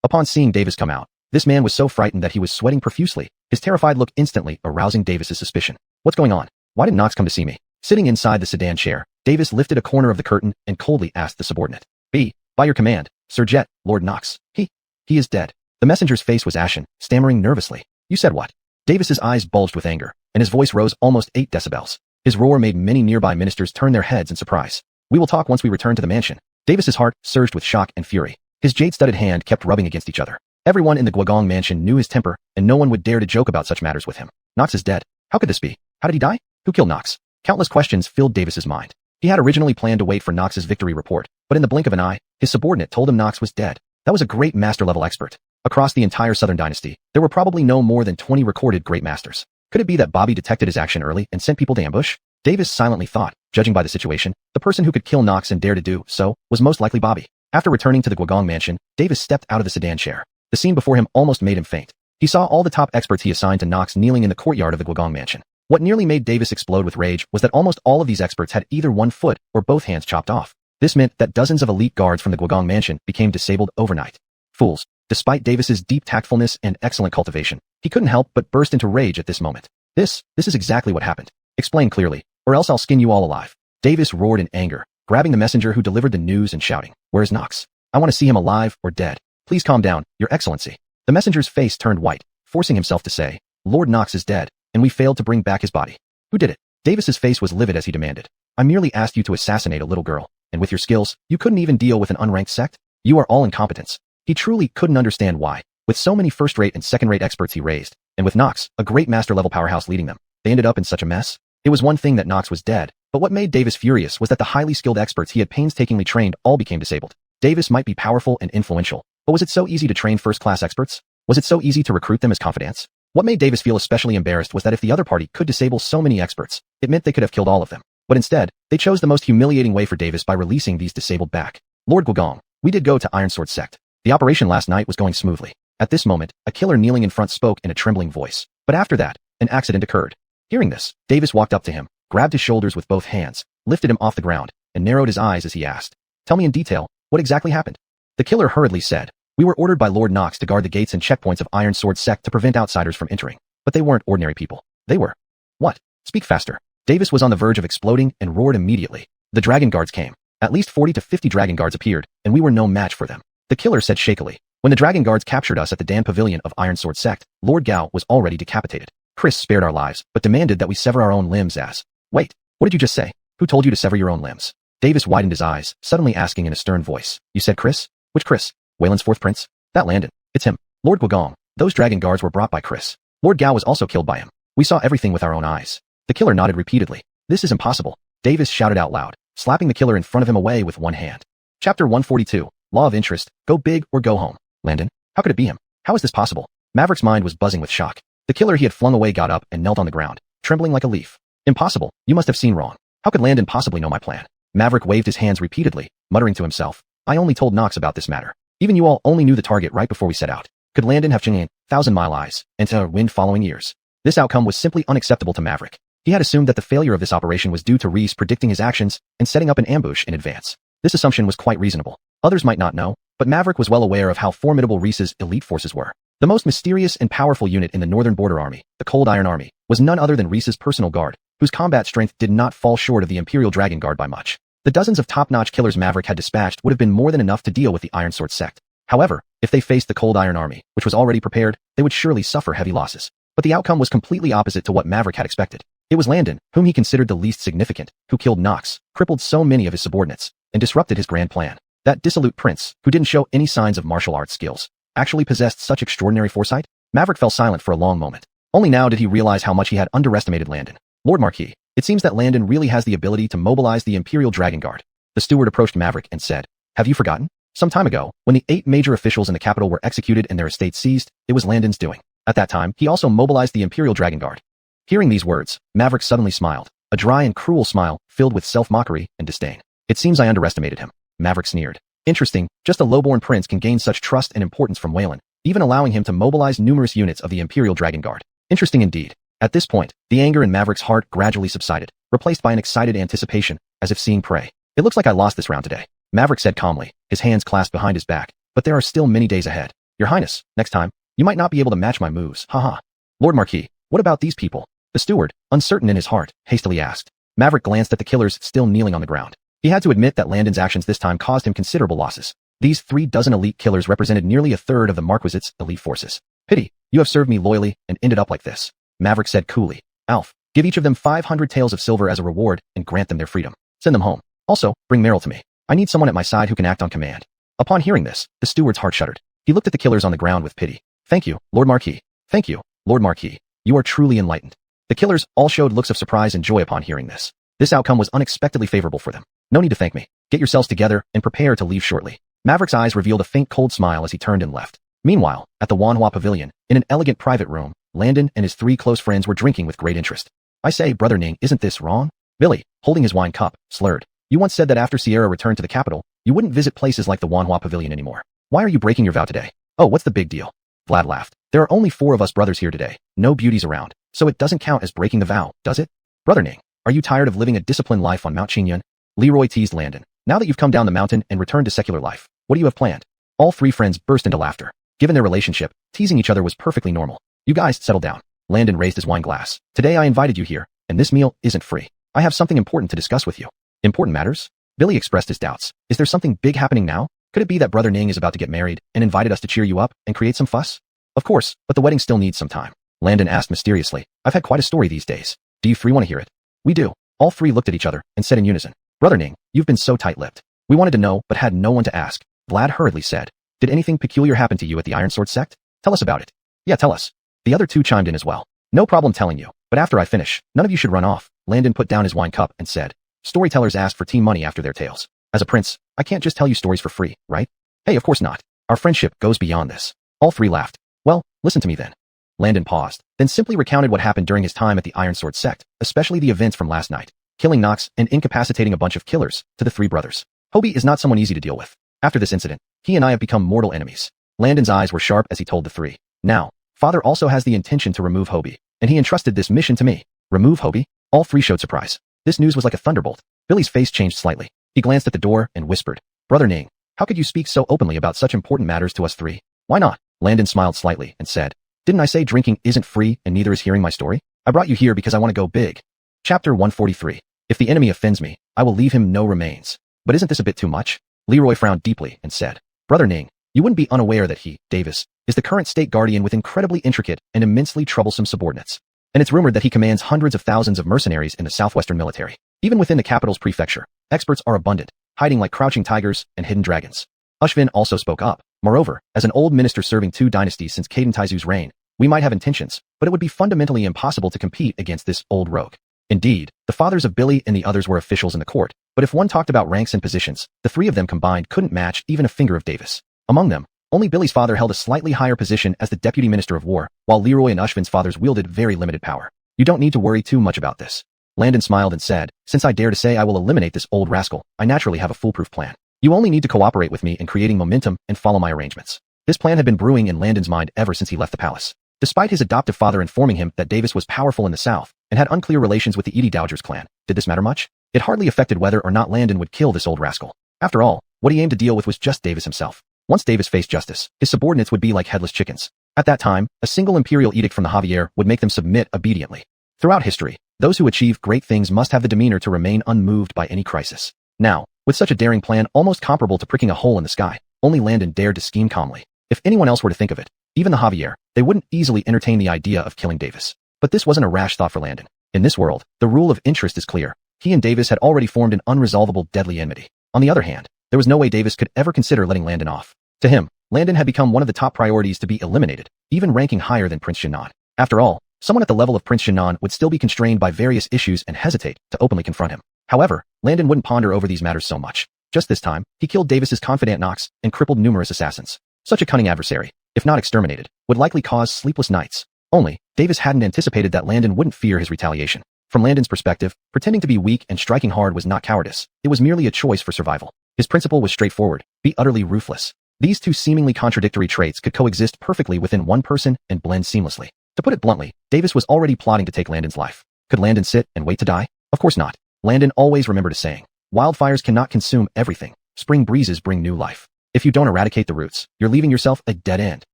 Upon seeing Davis come out, this man was so frightened that he was sweating profusely, his terrified look instantly arousing Davis's suspicion. What's going on? Why didn't Knox come to see me? Sitting inside the sedan chair, Davis lifted a corner of the curtain and coldly asked the subordinate. By your command, Sir Jet, Lord Knox. He is dead. The messenger's face was ashen, stammering nervously. You said what? Davis's eyes bulged with anger, and his voice rose almost 8 decibels. His roar made many nearby ministers turn their heads in surprise. We will talk once we return to the mansion. Davis's heart surged with shock and fury. His jade-studded hand kept rubbing against each other. Everyone in the Guogong mansion knew his temper, and no one would dare to joke about such matters with him. Knox is dead. How could this be? How did he die? Who killed Knox? Countless questions filled Davis's mind. He had originally planned to wait for Knox's victory report, but in the blink of an eye, his subordinate told him Knox was dead. That was a great master-level expert. Across the entire Southern dynasty, there were probably no more than 20 recorded great masters. Could it be that Bobby detected his action early and sent people to ambush? Davis silently thought, judging by the situation, the person who could kill Knox and dare to do so was most likely Bobby. After returning to the Guogong mansion, Davis stepped out of the sedan chair. The scene before him almost made him faint. He saw all the top experts he assigned to Knox kneeling in the courtyard of the Guogong mansion. What nearly made Davis explode with rage was that almost all of these experts had either one foot or both hands chopped off. This meant that dozens of elite guards from the Guogong mansion became disabled overnight. Fools. Despite Davis's deep tactfulness and excellent cultivation, he couldn't help but burst into rage at this moment. This is exactly what happened. Explain clearly, or else I'll skin you all alive. Davis roared in anger, grabbing the messenger who delivered the news and shouting, Where's Knox? I want to see him alive or dead. Please calm down, Your Excellency. The messenger's face turned white, forcing himself to say, Lord Knox is dead, and we failed to bring back his body. Who did it? Davis's face was livid as he demanded. I merely asked you to assassinate a little girl, and with your skills, you couldn't even deal with an unranked sect? You are all incompetents. He truly couldn't understand why, with so many first-rate and second-rate experts he raised, and with Knox, a great master-level powerhouse leading them, they ended up in such a mess. It was one thing that Knox was dead, but what made Davis furious was that the highly skilled experts he had painstakingly trained all became disabled. Davis might be powerful and influential, but was it so easy to train first-class experts? Was it so easy to recruit them as confidants? What made Davis feel especially embarrassed was that if the other party could disable so many experts, it meant they could have killed all of them. But instead, they chose the most humiliating way for Davis by releasing these disabled back. Lord Guogong, we did go to Iron Sword sect. The operation last night was going smoothly. At this moment, a killer kneeling in front spoke in a trembling voice. But after that, an accident occurred. Hearing this, Davis walked up to him, grabbed his shoulders with both hands, lifted him off the ground, and narrowed his eyes as he asked, Tell me in detail, what exactly happened? The killer hurriedly said, We were ordered by Lord Knox to guard the gates and checkpoints of Iron Sword sect to prevent outsiders from entering. But they weren't ordinary people. They were. What? Speak faster. Davis was on the verge of exploding and roared immediately. The dragon guards came. At least 40 to 50 dragon guards appeared, and we were no match for them. The killer said shakily. When the dragon guards captured us at the Dan Pavilion of Iron Sword sect, Lord Gao was already decapitated. Chris spared our lives, but demanded that we sever our own limbs as... Wait, what did you just say? Who told you to sever your own limbs? Davis widened his eyes, suddenly asking in a stern voice. You said Chris? Which Chris? Wayland's fourth prince? That Landon. It's him. Lord Guogong. Those dragon guards were brought by Chris. Lord Gao was also killed by him. We saw everything with our own eyes. The killer nodded repeatedly. This is impossible. Davis shouted out loud, slapping the killer in front of him away with one hand. Chapter 142. Law of Interest. Go big or go home. Landon? How could it be him? How is this possible? Maverick's mind was buzzing with shock. The killer he had flung away got up and knelt on the ground, trembling like a leaf. Impossible. You must have seen wrong. How could Landon possibly know my plan? Maverick waved his hands repeatedly, muttering to himself. I only told Knox about this matter. Even you all only knew the target right before we set out. Could Landon have Chang'an, thousand-mile eyes, and to win following years? This outcome was simply unacceptable to Maverick. He had assumed that the failure of this operation was due to Reese predicting his actions and setting up an ambush in advance. This assumption was quite reasonable. Others might not know, but Maverick was well aware of how formidable Reese's elite forces were. The most mysterious and powerful unit in the Northern Border Army, the Cold Iron Army, was none other than Reese's personal guard, whose combat strength did not fall short of the Imperial Dragon Guard by much. The dozens of top-notch killers Maverick had dispatched would have been more than enough to deal with the Iron Sword sect. However, if they faced the Cold Iron Army, which was already prepared, they would surely suffer heavy losses. But the outcome was completely opposite to what Maverick had expected. It was Landon, whom he considered the least significant, who killed Knox, crippled so many of his subordinates, and disrupted his grand plan. That dissolute prince, who didn't show any signs of martial arts skills, actually possessed such extraordinary foresight? Maverick fell silent for a long moment. Only now did he realize how much he had underestimated Landon. Lord Marquis, it seems that Landon really has the ability to mobilize the Imperial Dragon Guard. The steward approached Maverick and said, "Have you forgotten? Some time ago, when the 8 major officials in the capital were executed and their estates seized, it was Landon's doing. At that time, he also mobilized the Imperial Dragon Guard." Hearing these words, Maverick suddenly smiled, a dry and cruel smile filled with self-mockery and disdain. "It seems I underestimated him," Maverick sneered. "Interesting, just a lowborn prince can gain such trust and importance from Wayland, even allowing him to mobilize numerous units of the Imperial Dragon Guard. Interesting indeed." At this point, the anger in Maverick's heart gradually subsided, replaced by an excited anticipation, as if seeing prey. "It looks like I lost this round today," Maverick said calmly, his hands clasped behind his back. "But there are still many days ahead. Your Highness, next time, you might not be able to match my moves, haha." "Lord Marquis, what about these people?" the steward, uncertain in his heart, hastily asked. Maverick glanced at the killers still kneeling on the ground. He had to admit that Landon's actions this time caused him considerable losses. These 3 dozen elite killers represented nearly a third of the Marquisite's elite forces. "Pity, you have served me loyally and ended up like this," Maverick said coolly. "Alf, give each of them 500 taels of silver as a reward and grant them their freedom. Send them home. Also, bring Merrill to me. I need someone at my side who can act on command." Upon hearing this, the steward's heart shuddered. He looked at the killers on the ground with pity. "Thank you, Lord Marquis. Thank you, Lord Marquis. You are truly enlightened." The killers all showed looks of surprise and joy upon hearing this. This outcome was unexpectedly favorable for them. "No need to thank me. Get yourselves together and prepare to leave shortly." Maverick's eyes revealed a faint cold smile as he turned and left. Meanwhile, at the Wanhua Pavilion, in an elegant private room, Landon and his 3 close friends were drinking with great interest. "I say, Brother Ning, isn't this wrong?" Billy, holding his wine cup, slurred. "You once said that after Sierra returned to the capital, you wouldn't visit places like the Wanhua Pavilion anymore. Why are you breaking your vow today?" "Oh, what's the big deal?" Vlad laughed. "There are only 4 of us brothers here today, no beauties around, so it doesn't count as breaking the vow, does it?" "Brother Ning, are you tired of living a disciplined life on Mount Qingyun?" Leroy teased Landon. "Now that you've come down the mountain and returned to secular life, what do you have planned?" All 3 friends burst into laughter. Given their relationship, teasing each other was perfectly normal. "You guys settle down." Landon raised his wine glass. "Today I invited you here, and this meal isn't free. I have something important to discuss with you." "Important matters?" Billy expressed his doubts. "Is there something big happening now? Could it be that Brother Ning is about to get married and invited us to cheer you up and create some fuss?" "Of course, but the wedding still needs some time," Landon asked mysteriously. "I've had quite a story these days. Do you 3 want to hear it?" "We do." All 3 looked at each other and said in unison, "Brother Ning, you've been so tight-lipped. We wanted to know but had no one to ask." Vlad hurriedly said, "Did anything peculiar happen to you at the Iron Sword sect? Tell us about it." "Yeah, tell us." The other 2 chimed in as well. "No problem telling you, but after I finish, none of you should run off." Landon put down his wine cup and said, "Storytellers ask for team money after their tales. As a prince, I can't just tell you stories for free, right?" "Hey, of course not. Our friendship goes beyond this." All 3 laughed. "Well, listen to me then." Landon paused, then simply recounted what happened during his time at the Iron Sword sect, especially the events from last night, killing Knox and incapacitating a bunch of killers, to the 3 brothers. "Hobie is not someone easy to deal with. After this incident, he and I have become mortal enemies." Landon's eyes were sharp as he told the 3. "Now, Father also has the intention to remove Hobie, and he entrusted this mission to me." "Remove Hobie?" All 3 showed surprise. This news was like a thunderbolt. Billy's face changed slightly. He glanced at the door and whispered, "Brother Ning, how could you speak so openly about such important matters to us 3? Why not?" Landon smiled slightly and said, "Didn't I say drinking isn't free and neither is hearing my story? I brought you here because I want to go big." Chapter 143. If the enemy offends me, I will leave him no remains. "But isn't this a bit too much?" Leroy frowned deeply and said, "Brother Ning, you wouldn't be unaware that he, Davis, is the current state guardian with incredibly intricate and immensely troublesome subordinates. And it's rumored that he commands hundreds of thousands of mercenaries in the southwestern military. Even within the capital's prefecture, experts are abundant, hiding like crouching tigers and hidden dragons." Ushvin also spoke up. "Moreover, as an old minister serving 2 dynasties since Caden Taizu's reign, we might have intentions, but it would be fundamentally impossible to compete against this old rogue." Indeed, the fathers of Billy and the others were officials in the court, but if one talked about ranks and positions, the 3 of them combined couldn't match even a finger of Davis. Among them, only Billy's father held a slightly higher position as the deputy minister of war, while Leroy and Ushvin's fathers wielded very limited power. "You don't need to worry too much about this." Landon smiled and said, "Since I dare to say I will eliminate this old rascal, I naturally have a foolproof plan. You only need to cooperate with me in creating momentum and follow my arrangements." This plan had been brewing in Landon's mind ever since he left the palace. Despite his adoptive father informing him that Davis was powerful in the south and had unclear relations with the Edie Dowager's clan, did this matter much? It hardly affected whether or not Landon would kill this old rascal. After all, what he aimed to deal with was just Davis himself. Once Davis faced justice, his subordinates would be like headless chickens. At that time, a single imperial edict from the Javier would make them submit obediently. Throughout history, those who achieve great things must have the demeanor to remain unmoved by any crisis. Now, with such a daring plan almost comparable to pricking a hole in the sky, only Landon dared to scheme calmly. If anyone else were to think of it, Even the Javier, they wouldn't easily entertain the idea of killing Davis. But this wasn't a rash thought for Landon. In this world, the rule of interest is clear. He and Davis had already formed an unresolvable deadly enmity. On the other hand, there was no way Davis could ever consider letting Landon off. To him, Landon had become one of the top priorities to be eliminated, even ranking higher than Prince Shannon. After all, someone at the level of Prince Shannon would still be constrained by various issues and hesitate to openly confront him. However, Landon wouldn't ponder over these matters so much. Just this time, he killed Davis's confidant Knox and crippled numerous assassins. Such a cunning adversary, if not exterminated, would likely cause sleepless nights. Only, Davis hadn't anticipated that Landon wouldn't fear his retaliation. From Landon's perspective, pretending to be weak and striking hard was not cowardice. It was merely a choice for survival. His principle was straightforward: be utterly ruthless. These two seemingly contradictory traits could coexist perfectly within one person and blend seamlessly. To put it bluntly, Davis was already plotting to take Landon's life. Could Landon sit and wait to die? Of course not. Landon always remembered a saying: wildfires cannot consume everything. Spring breezes bring new life. If you don't eradicate the roots, you're leaving yourself a dead end.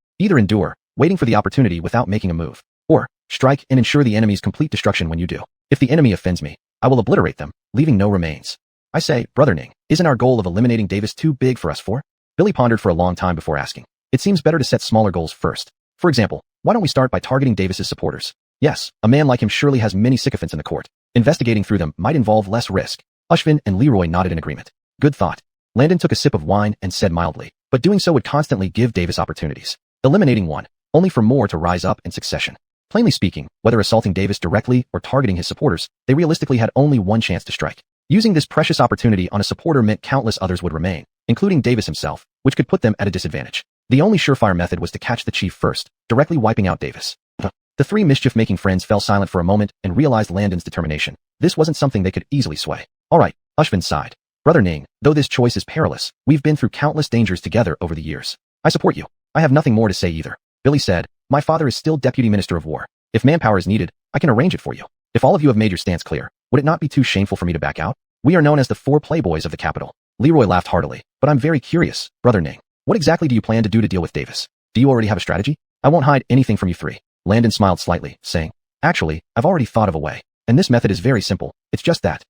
Either endure, waiting for the opportunity without making a move, or strike and ensure the enemy's complete destruction when you do. If the enemy offends me, I will obliterate them, leaving no remains. I say, Brother Ning, isn't our goal of eliminating Davis too big for us four? Billy pondered for a long time before asking. It seems better to set smaller goals first. For example, why don't we start by targeting Davis's supporters? Yes, a man like him surely has many sycophants in the court. Investigating through them might involve less risk. Ushvin and Leroy nodded in agreement. Good thought. Landon took a sip of wine and said mildly, but doing so would constantly give Davis opportunities. Eliminating one, only for more to rise up in succession. Plainly speaking, whether assaulting Davis directly or targeting his supporters, they realistically had only one chance to strike. Using this precious opportunity on a supporter meant countless others would remain, including Davis himself, which could put them at a disadvantage. The only surefire method was to catch the chief first, directly wiping out Davis. The three mischief-making friends fell silent for a moment and realized Landon's determination. This wasn't something they could easily sway. All right, Ushvin sighed. Brother Ning, though this choice is perilous, we've been through countless dangers together over the years. I support you. I have nothing more to say either. Billy said, my father is still Deputy Minister of War. If manpower is needed, I can arrange it for you. If all of you have made your stance clear, would it not be too shameful for me to back out? We are known as the four playboys of the capital. Leroy laughed heartily, but I'm very curious, Brother Ning. What exactly do you plan to do to deal with Davis? Do you already have a strategy? I won't hide anything from you three. Landon smiled slightly, saying, actually, I've already thought of a way. And this method is very simple. It's just that.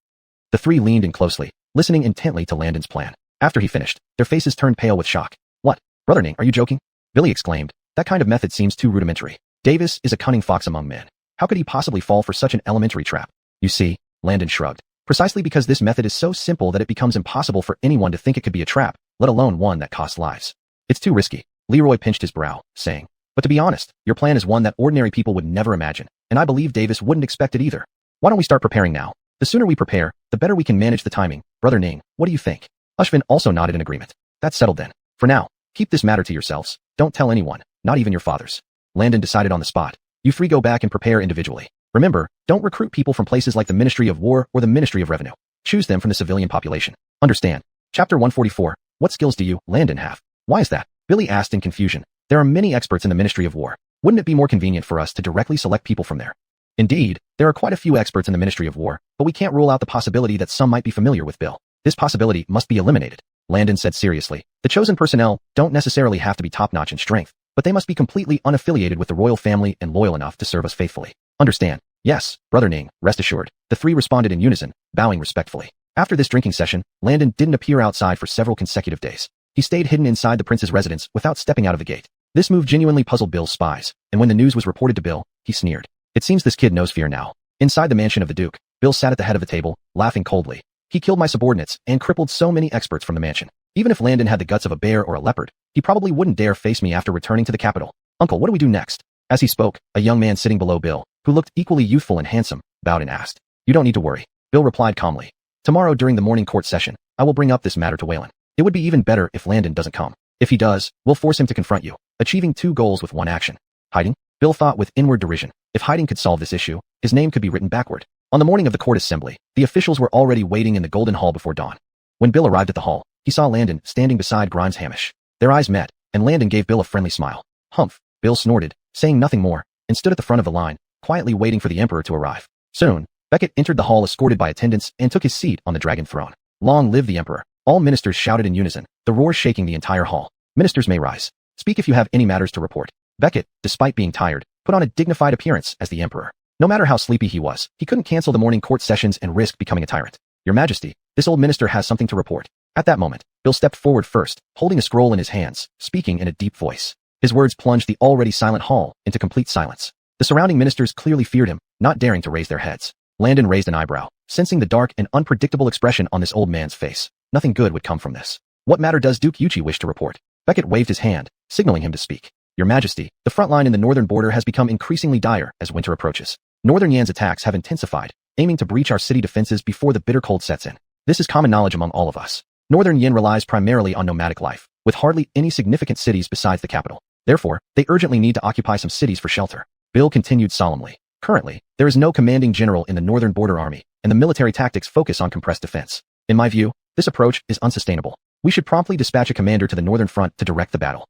The three leaned in closely, listening intently to Landon's plan. After he finished, their faces turned pale with shock. What? Brother Ning, are you joking? Billy exclaimed. That kind of method seems too rudimentary. Davis is a cunning fox among men. How could he possibly fall for such an elementary trap? You see, Landon shrugged. Precisely because this method is so simple that it becomes impossible for anyone to think it could be a trap, let alone one that costs lives. It's too risky. Leroy pinched his brow, saying, but to be honest, your plan is one that ordinary people would never imagine, and I believe Davis wouldn't expect it either. Why don't we start preparing now? The sooner we prepare, the better we can manage the timing. Brother Ning, what do you think? Ushvin also nodded in agreement. That's settled then. For now, keep this matter to yourselves. Don't tell anyone, not even your fathers. Landon decided on the spot. You three go back and prepare individually. Remember, don't recruit people from places like the Ministry of War or the Ministry of Revenue. Choose them from the civilian population. Understand? Chapter 144. What skills do you, Landon, have? Why is that? Billy asked in confusion. There are many experts in the Ministry of War. Wouldn't it be more convenient for us to directly select people from there? Indeed, there are quite a few experts in the Ministry of War, but we can't rule out the possibility that some might be familiar with Bill. This possibility must be eliminated. Landon said seriously. The chosen personnel don't necessarily have to be top-notch in strength, but they must be completely unaffiliated with the royal family and loyal enough to serve us faithfully. Understand? Yes, Brother Ning, rest assured. The three responded in unison, bowing respectfully. After this drinking session, Landon didn't appear outside for several consecutive days. He stayed hidden inside the prince's residence without stepping out of the gate. This move genuinely puzzled Bill's spies, and when the news was reported to Bill, he sneered. It seems this kid knows fear now. Inside the mansion of the Duke, Bill sat at the head of the table, laughing coldly. He killed my subordinates and crippled so many experts from the mansion. Even if Landon had the guts of a bear or a leopard, he probably wouldn't dare face me after returning to the capital. Uncle, what do we do next? As he spoke, a young man sitting below Bill, who looked equally youthful and handsome, bowed and asked. You don't need to worry. Bill replied calmly. Tomorrow during the morning court session, I will bring up this matter to Waylon. It would be even better if Landon doesn't come. If he does, we'll force him to confront you, achieving two goals with one action. Hiding? Bill thought with inward derision. If hiding could solve this issue, his name could be written backward. On the morning of the court assembly, the officials were already waiting in the Golden Hall before dawn. When Bill arrived at the hall, he saw Landon standing beside Grimes Hamish. Their eyes met, and Landon gave Bill a friendly smile. Humph, Bill snorted, saying nothing more, and stood at the front of the line, quietly waiting for the Emperor to arrive. Soon, Beckett entered the hall escorted by attendants and took his seat on the dragon throne. Long live the Emperor! All ministers shouted in unison, the roar shaking the entire hall. Ministers may rise. Speak if you have any matters to report. Beckett, despite being tired, put on a dignified appearance as the Emperor. No matter how sleepy he was, he couldn't cancel the morning court sessions and risk becoming a tyrant. Your Majesty, this old minister has something to report. At that moment, Bill stepped forward first, holding a scroll in his hands, speaking in a deep voice. His words plunged the already silent hall into complete silence. The surrounding ministers clearly feared him, not daring to raise their heads. Landon raised an eyebrow, sensing the dark and unpredictable expression on this old man's face. Nothing good would come from this. What matter does Duke Yuchi wish to report? Beckett waved his hand, signaling him to speak. Your Majesty, the front line in the northern border has become increasingly dire as winter approaches. Northern Yan's attacks have intensified, aiming to breach our city defenses before the bitter cold sets in. This is common knowledge among all of us. Northern Yan relies primarily on nomadic life, with hardly any significant cities besides the capital. Therefore, they urgently need to occupy some cities for shelter. Bill continued solemnly. Currently, there is no commanding general in the Northern Border Army, and the military tactics focus on compressed defense. In my view, this approach is unsustainable. We should promptly dispatch a commander to the Northern Front to direct the battle.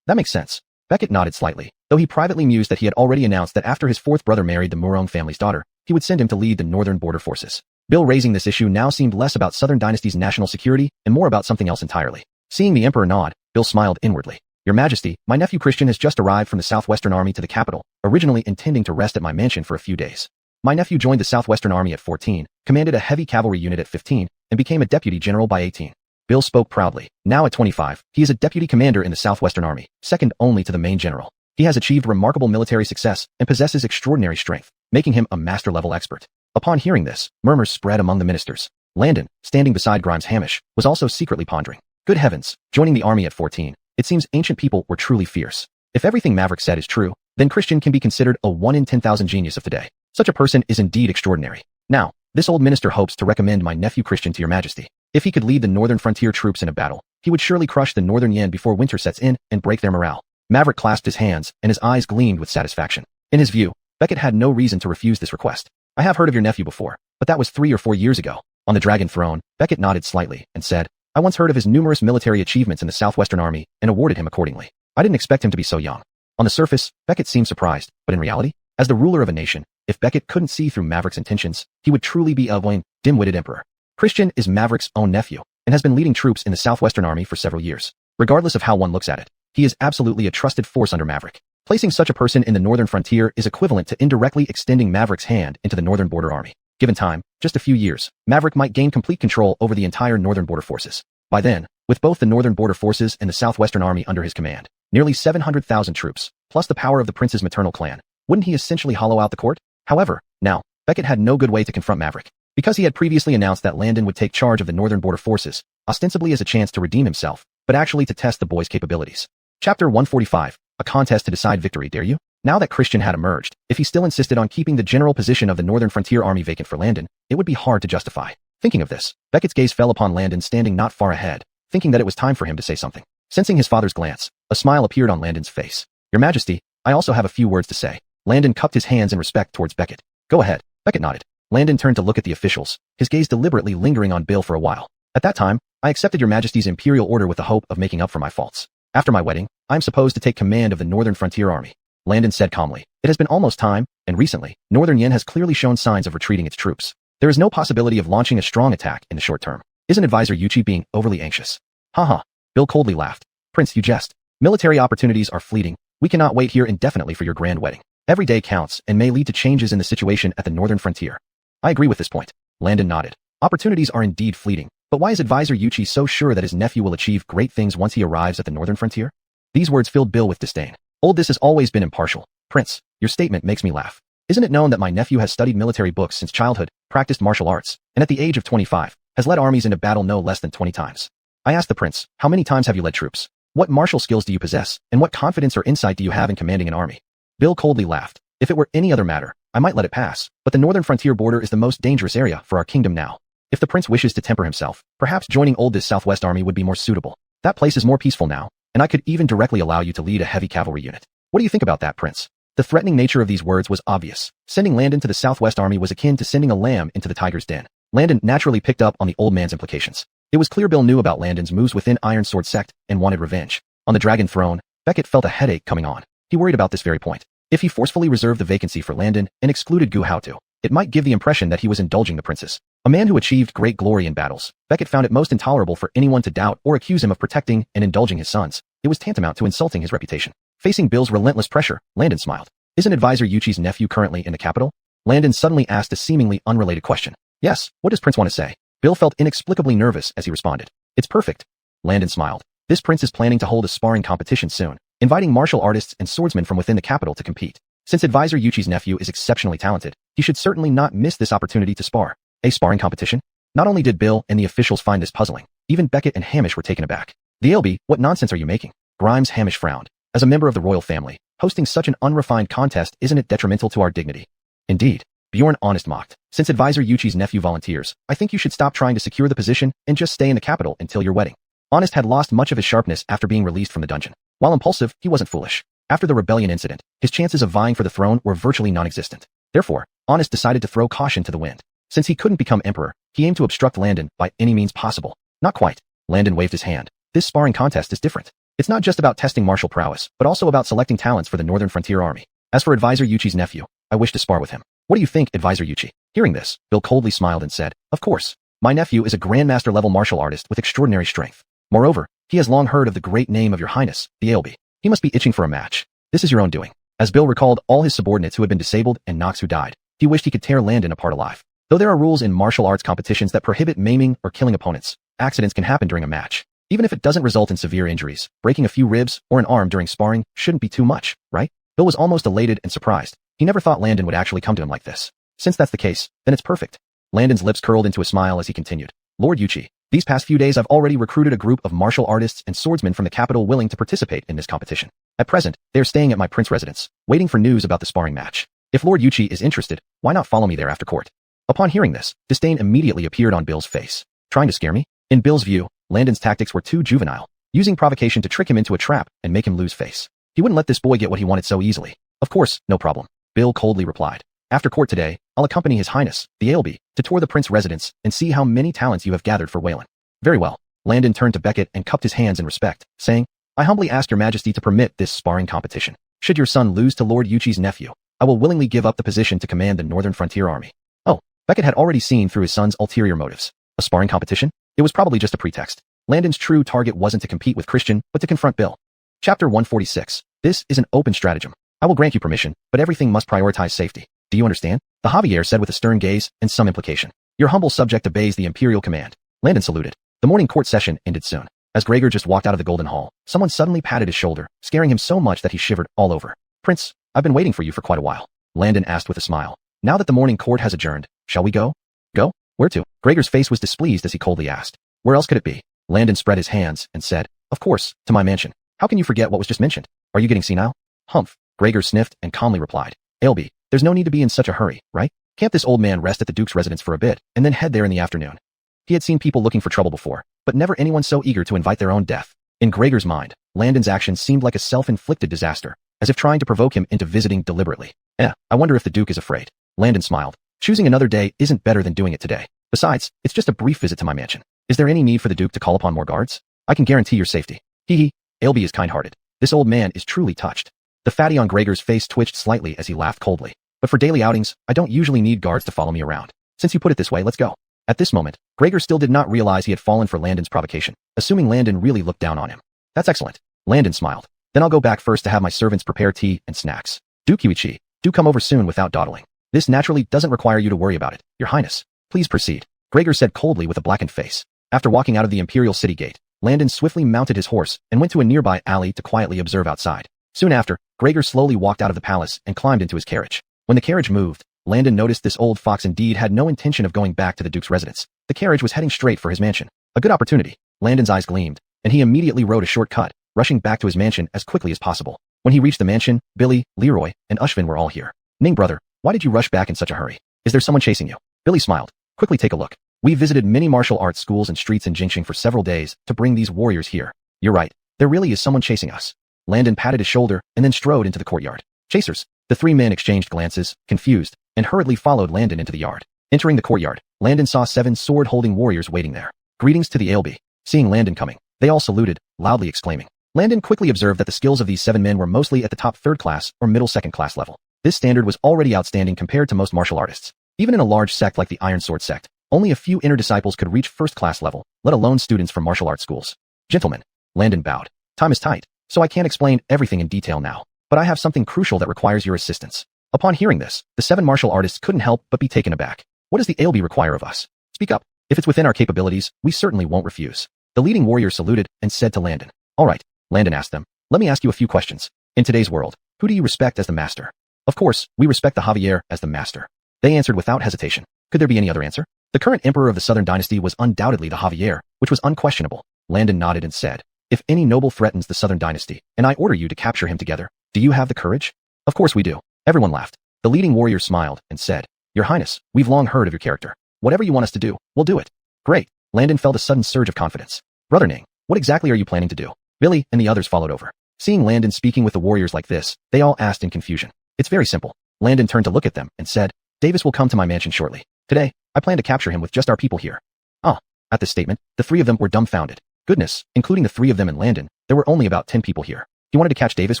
That makes sense. Beckett nodded slightly, though he privately mused that he had already announced that after his fourth brother married the Murong family's daughter, he would send him to lead the Northern Border Forces. Bill raising this issue now seemed less about Southern Dynasty's national security and more about something else entirely. Seeing the Emperor nod, Bill smiled inwardly. Your Majesty, my nephew Christian has just arrived from the Southwestern Army to the capital, originally intending to rest at my mansion for a few days. My nephew joined the Southwestern Army at 14, commanded a heavy cavalry unit at 15, and became a deputy general by 18. Bill spoke proudly. Now at 25, he is a deputy commander in the Southwestern Army, second only to the main general. He has achieved remarkable military success and possesses extraordinary strength, making him a master-level expert. Upon hearing this, murmurs spread among the ministers. Landon, standing beside Grimes Hamish, was also secretly pondering. Good heavens, joining the army at 14. It seems ancient people were truly fierce. If everything Maverick said is true, then Christian can be considered a 1 in 10,000 genius of today. Such a person is indeed extraordinary. Now, this old minister hopes to recommend my nephew Christian to your Majesty. If he could lead the northern frontier troops in a battle, he would surely crush the Northern Yan before winter sets in and break their morale. Maverick clasped his hands, and his eyes gleamed with satisfaction. In his view, Beckett had no reason to refuse this request. I have heard of your nephew before, but that was 3 or 4 years ago. On the Dragon Throne, Beckett nodded slightly and said, I once heard of his numerous military achievements in the Southwestern Army and awarded him accordingly. I didn't expect him to be so young. On the surface, Beckett seemed surprised, but in reality, as the ruler of a nation, if Beckett couldn't see through Maverick's intentions, he would truly be a dim-witted emperor. Christian is Maverick's own nephew, and has been leading troops in the Southwestern Army for several years. Regardless of how one looks at it, he is absolutely a trusted force under Maverick. Placing such a person in the northern frontier is equivalent to indirectly extending Maverick's hand into the Northern Border Army. Given time, just a few years, Maverick might gain complete control over the entire Northern Border Forces. By then, with both the Northern Border Forces and the Southwestern Army under his command, nearly 700,000 troops, plus the power of the prince's maternal clan, wouldn't he essentially hollow out the court? However, now, Beckett had no good way to confront Maverick. Because he had previously announced that Landon would take charge of the Northern Border Forces, ostensibly as a chance to redeem himself, but actually to test the boy's capabilities. Chapter 145, a contest to decide victory, dare you? Now that Christian had emerged, if he still insisted on keeping the general position of the Northern Frontier Army vacant for Landon, it would be hard to justify. Thinking of this, Beckett's gaze fell upon Landon standing not far ahead, thinking that it was time for him to say something. Sensing his father's glance, a smile appeared on Landon's face. Your Majesty, I also have a few words to say. Landon cupped his hands in respect towards Beckett. Go ahead. Beckett nodded. Landon turned to look at the officials, his gaze deliberately lingering on Bill for a while. At that time, I accepted your Majesty's imperial order with the hope of making up for my faults. After my wedding, I am supposed to take command of the Northern Frontier Army. Landon said calmly. It has been almost time, and recently, Northern Yan has clearly shown signs of retreating its troops. There is no possibility of launching a strong attack in the short term. Isn't Advisor Yuchi being overly anxious? Haha. Bill coldly laughed. Prince, you jest. Military opportunities are fleeting. We cannot wait here indefinitely for your grand wedding. Every day counts and may lead to changes in the situation at the Northern Frontier. I agree with this point. Landon nodded. Opportunities are indeed fleeting, but why is Advisor Yuchi so sure that his nephew will achieve great things once he arrives at the Northern Frontier? These words filled Bill with disdain. Old this has always been impartial. Prince, your statement makes me laugh. Isn't it known that my nephew has studied military books since childhood, practiced martial arts, and at the age of 25, has led armies into battle no less than 20 times? I asked the prince, how many times have you led troops? What martial skills do you possess, and what confidence or insight do you have in commanding an army? Bill coldly laughed. If it were any other matter, I might let it pass, but the Northern Frontier border is the most dangerous area for our kingdom now. If the prince wishes to temper himself, perhaps joining Old this Southwest Army would be more suitable. That place is more peaceful now, and I could even directly allow you to lead a heavy cavalry unit. What do you think about that, Prince? The threatening nature of these words was obvious. Sending Landon to the Southwest Army was akin to sending a lamb into the tiger's den. Landon naturally picked up on the old man's implications. It was clear Bill knew about Landon's moves within Iron Sword sect and wanted revenge. On the Dragon Throne, Beckett felt a headache coming on. He worried about this very point. If he forcefully reserved the vacancy for Landon and excluded Gu Haotu, it might give the impression that he was indulging the princess. A man who achieved great glory in battles, Beckett found it most intolerable for anyone to doubt or accuse him of protecting and indulging his sons. It was tantamount to insulting his reputation. Facing Bill's relentless pressure, Landon smiled. Isn't Advisor Yuchi's nephew currently in the capital? Landon suddenly asked a seemingly unrelated question. Yes, what does Prince want to say? Bill felt inexplicably nervous as he responded. It's perfect. Landon smiled. This prince is planning to hold a sparring competition soon. inviting martial artists and swordsmen from within the capital to compete. Since Advisor Yuchi's nephew is exceptionally talented, he should certainly not miss this opportunity to spar. A sparring competition? Not only did Bill and the officials find this puzzling, even Beckett and Hamish were taken aback. The ALB, what nonsense are you making? Grimes Hamish frowned. As a member of the royal family, hosting such an unrefined contest isn't it detrimental to our dignity? Indeed. Bjorn Honest mocked. Since Advisor Yuchi's nephew volunteers, I think you should stop trying to secure the position and just stay in the capital until your wedding. Honest had lost much of his sharpness after being released from the dungeon. While impulsive, he wasn't foolish. After the rebellion incident, his chances of vying for the throne were virtually non-existent. Therefore, Honest decided to throw caution to the wind. Since he couldn't become emperor, he aimed to obstruct Landon by any means possible. Not quite. Landon waved his hand. This sparring contest is different. It's not just about testing martial prowess, but also about selecting talents for the Northern Frontier Army. As for Advisor Yuchi's nephew, I wish to spar with him. What do you think, Advisor Yuchi? Hearing this, Bill coldly smiled and said, of course. My nephew is a Grandmaster-level martial artist with extraordinary strength. Moreover, he has long heard of the great name of your highness, the ALB. He must be itching for a match. This is your own doing. As Bill recalled all his subordinates who had been disabled and Knox who died, he wished he could tear Landon apart alive. Though there are rules in martial arts competitions that prohibit maiming or killing opponents, accidents can happen during a match. Even if it doesn't result in severe injuries, breaking a few ribs or an arm during sparring shouldn't be too much, right? Bill was almost elated and surprised. He never thought Landon would actually come to him like this. Since that's the case, then it's perfect. Landon's lips curled into a smile as he continued. Lord Yuchi, these past few days I've already recruited a group of martial artists and swordsmen from the capital willing to participate in this competition. At present, they are staying at my prince residence, waiting for news about the sparring match. If Lord Yuchi is interested, why not follow me there after court? Upon hearing this, disdain immediately appeared on Bill's face. Trying to scare me? In Bill's view, Landon's tactics were too juvenile, using provocation to trick him into a trap and make him lose face. He wouldn't let this boy get what he wanted so easily. Of course, no problem. Bill coldly replied. After court today, I'll accompany His Highness, the ALB, to tour the prince residence and see how many talents you have gathered for Wayland. Very well. Landon turned to Beckett and cupped his hands in respect, saying, I humbly ask your majesty to permit this sparring competition. Should your son lose to Lord Yuchi's nephew, I will willingly give up the position to command the Northern Frontier Army. Oh, Beckett had already seen through his son's ulterior motives. A sparring competition? It was probably just a pretext. Landon's true target wasn't to compete with Christian, but to confront Bill. Chapter 146. This is an open stratagem. I will grant you permission, but everything must prioritize safety. Do you understand? The Javier said with a stern gaze and some implication. Your humble subject obeys the imperial command. Landon saluted. The morning court session ended soon. As Gregor just walked out of the Golden Hall, someone suddenly patted his shoulder, scaring him so much that he shivered all over. Prince, I've been waiting for you for quite a while. Landon asked with a smile. Now that the morning court has adjourned, shall we go? Go? Where to? Gregor's face was displeased as he coldly asked. Where else could it be? Landon spread his hands and said, of course, to my mansion. How can you forget what was just mentioned? Are you getting senile? Humph. Gregor sniffed and calmly replied. ALB, there's no need to be in such a hurry, right? Can't this old man rest at the Duke's residence for a bit, and then head there in the afternoon? He had seen people looking for trouble before, but never anyone so eager to invite their own death. In Gregor's mind, Landon's actions seemed like a self-inflicted disaster, as if trying to provoke him into visiting deliberately. I wonder if the Duke is afraid. Landon smiled. Choosing another day isn't better than doing it today. Besides, it's just a brief visit to my mansion. Is there any need for the Duke to call upon more guards? I can guarantee your safety. Hee. ALB is kind-hearted. This old man is truly touched. The fatty on Gregor's face twitched slightly as he laughed coldly. But for daily outings, I don't usually need guards to follow me around. Since you put it this way, let's go. At this moment, Gregor still did not realize he had fallen for Landon's provocation, assuming Landon really looked down on him. That's excellent. Landon smiled. Then I'll go back first to have my servants prepare tea and snacks. Duke Yuichi, do come over soon without dawdling. This naturally doesn't require you to worry about it, Your Highness. Please proceed. Gregor said coldly with a blackened face. After walking out of the Imperial City Gate, Landon swiftly mounted his horse and went to a nearby alley to quietly observe outside. Soon after, Gregor slowly walked out of the palace and climbed into his carriage. When the carriage moved, Landon noticed this old fox indeed had no intention of going back to the Duke's residence. The carriage was heading straight for his mansion. A good opportunity. Landon's eyes gleamed, and he immediately rode a shortcut, rushing back to his mansion as quickly as possible. When he reached the mansion, Billy, Leroy, and Ushvin were all here. Ning brother, why did you rush back in such a hurry? Is there someone chasing you? Billy smiled. Quickly take a look. We visited many martial arts schools and streets in Jinxing for several days to bring these warriors here. You're right. There really is someone chasing us. Landon patted his shoulder and then strode into the courtyard. Chasers. The three men exchanged glances, confused, and hurriedly followed Landon into the yard. Entering the courtyard, Landon saw 7 sword-holding warriors waiting there. Greetings to the ALB. Seeing Landon coming, they all saluted, loudly exclaiming. Landon quickly observed that the skills of these 7 men were mostly at the top 3rd class or middle 2nd class level. This standard was already outstanding compared to most martial artists. Even in a large sect like the Iron Sword sect, only a few inner disciples could reach 1st class level, let alone students from martial arts schools. Gentlemen, Landon bowed. Time is tight, so I can't explain everything in detail now, but I have something crucial that requires your assistance. Upon hearing this, the 7 martial artists couldn't help but be taken aback. What does the ALB require of us? Speak up. If it's within our capabilities, we certainly won't refuse. The leading warrior saluted and said to Landon. All right. Landon asked them, let me ask you a few questions. In today's world, who do you respect as the master? Of course, we respect the Javier as the master. They answered without hesitation. Could there be any other answer? The current emperor of the Southern Dynasty was undoubtedly the Javier, which was unquestionable. Landon nodded and said, if any noble threatens the Southern Dynasty, and I order you to capture him together, do you have the courage? Of course we do. Everyone laughed. The leading warrior smiled and said, Your Highness, we've long heard of your character. Whatever you want us to do, we'll do it. Great. Landon felt a sudden surge of confidence. Brother Ning, what exactly are you planning to do? Billy and the others followed over. Seeing Landon speaking with the warriors like this, they all asked in confusion. It's very simple. Landon turned to look at them and said, Davis will come to my mansion shortly. Today, I plan to capture him with just our people here. Ah. At this statement, the three of them were dumbfounded. Goodness, including the three of them and Landon, there were only about 10 people here. He wanted to catch Davis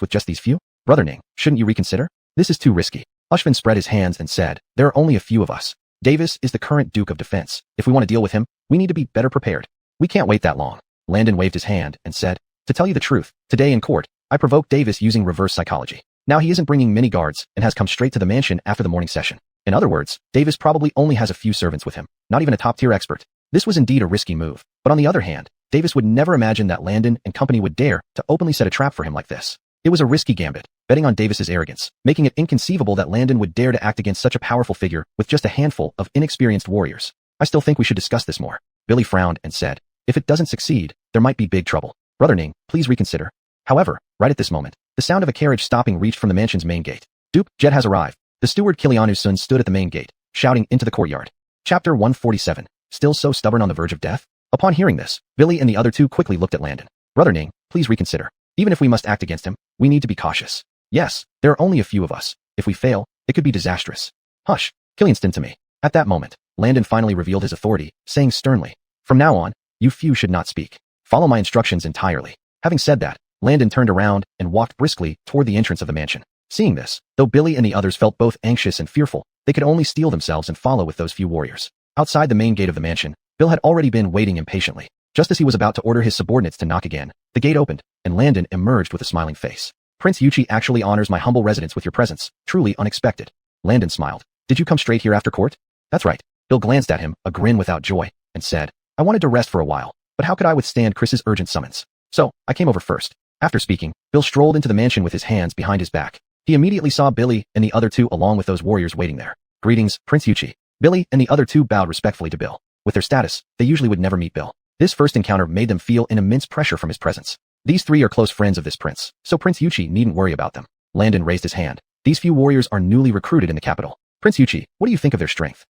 with just these few? Brother Ning, shouldn't you reconsider? This is too risky. Ushvin spread his hands and said, there are only a few of us. Davis is the current Duke of Defense. If we want to deal with him, we need to be better prepared. We can't wait that long. Landon waved his hand and said, to tell you the truth, today in court, I provoked Davis using reverse psychology. Now he isn't bringing many guards and has come straight to the mansion after the morning session. In other words, Davis probably only has a few servants with him, not even a top-tier expert. This was indeed a risky move, but on the other hand, Davis would never imagine that Landon and company would dare to openly set a trap for him like this. It was a risky gambit, betting on Davis's arrogance, making it inconceivable that Landon would dare to act against such a powerful figure with just a handful of inexperienced warriors. I still think we should discuss this more. Billy frowned and said, if it doesn't succeed, there might be big trouble. Brother Ning, please reconsider. However, right at this moment, the sound of a carriage stopping reached from the mansion's main gate. Duke, Jet has arrived. The steward Kilianu's son stood at the main gate, shouting into the courtyard. Chapter 147. Still so stubborn on the verge of death? Upon hearing this, Billy and the other two quickly looked at Landon. Brother Ning, please reconsider. Even if we must act against him, we need to be cautious. Yes, there are only a few of us. If we fail, it could be disastrous. Hush, Killianston to me. At that moment, Landon finally revealed his authority, saying sternly, from now on, you few should not speak. Follow my instructions entirely. Having said that, Landon turned around and walked briskly toward the entrance of the mansion. Seeing this, though Billy and the others felt both anxious and fearful, they could only steel themselves and follow with those few warriors. Outside the main gate of the mansion, Bill had already been waiting impatiently. Just as he was about to order his subordinates to knock again, the gate opened, and Landon emerged with a smiling face. Prince Yuchi actually honors my humble residence with your presence. Truly unexpected. Landon smiled. Did you come straight here after court? That's right. Bill glanced at him, a grin without joy, and said, I wanted to rest for a while, but how could I withstand Chris's urgent summons? So, I came over first. After speaking, Bill strolled into the mansion with his hands behind his back. He immediately saw Billy and the other two along with those warriors waiting there. Greetings, Prince Yuchi. Billy and the other two bowed respectfully to Bill. With their status, they usually would never meet Bill. This first encounter made them feel an immense pressure from his presence. These three are close friends of this prince, so Prince Yuchi needn't worry about them. Landon raised his hand. These few warriors are newly recruited in the capital. Prince Yuchi, what do you think of their strength?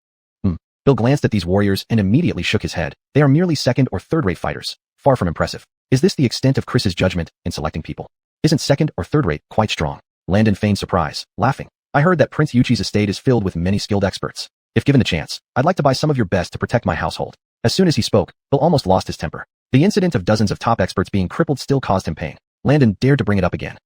Bill glanced at these warriors and immediately shook his head. They are merely second or third-rate fighters. Far from impressive. Is this the extent of Chris's judgment in selecting people? Isn't second or third-rate quite strong? Landon feigned surprise, laughing. I heard that Prince Yuchi's estate is filled with many skilled experts. If given the chance, I'd like to buy some of your best to protect my household. As soon as he spoke, Bill almost lost his temper. The incident of dozens of top experts being crippled still caused him pain. Landon dared to bring it up again.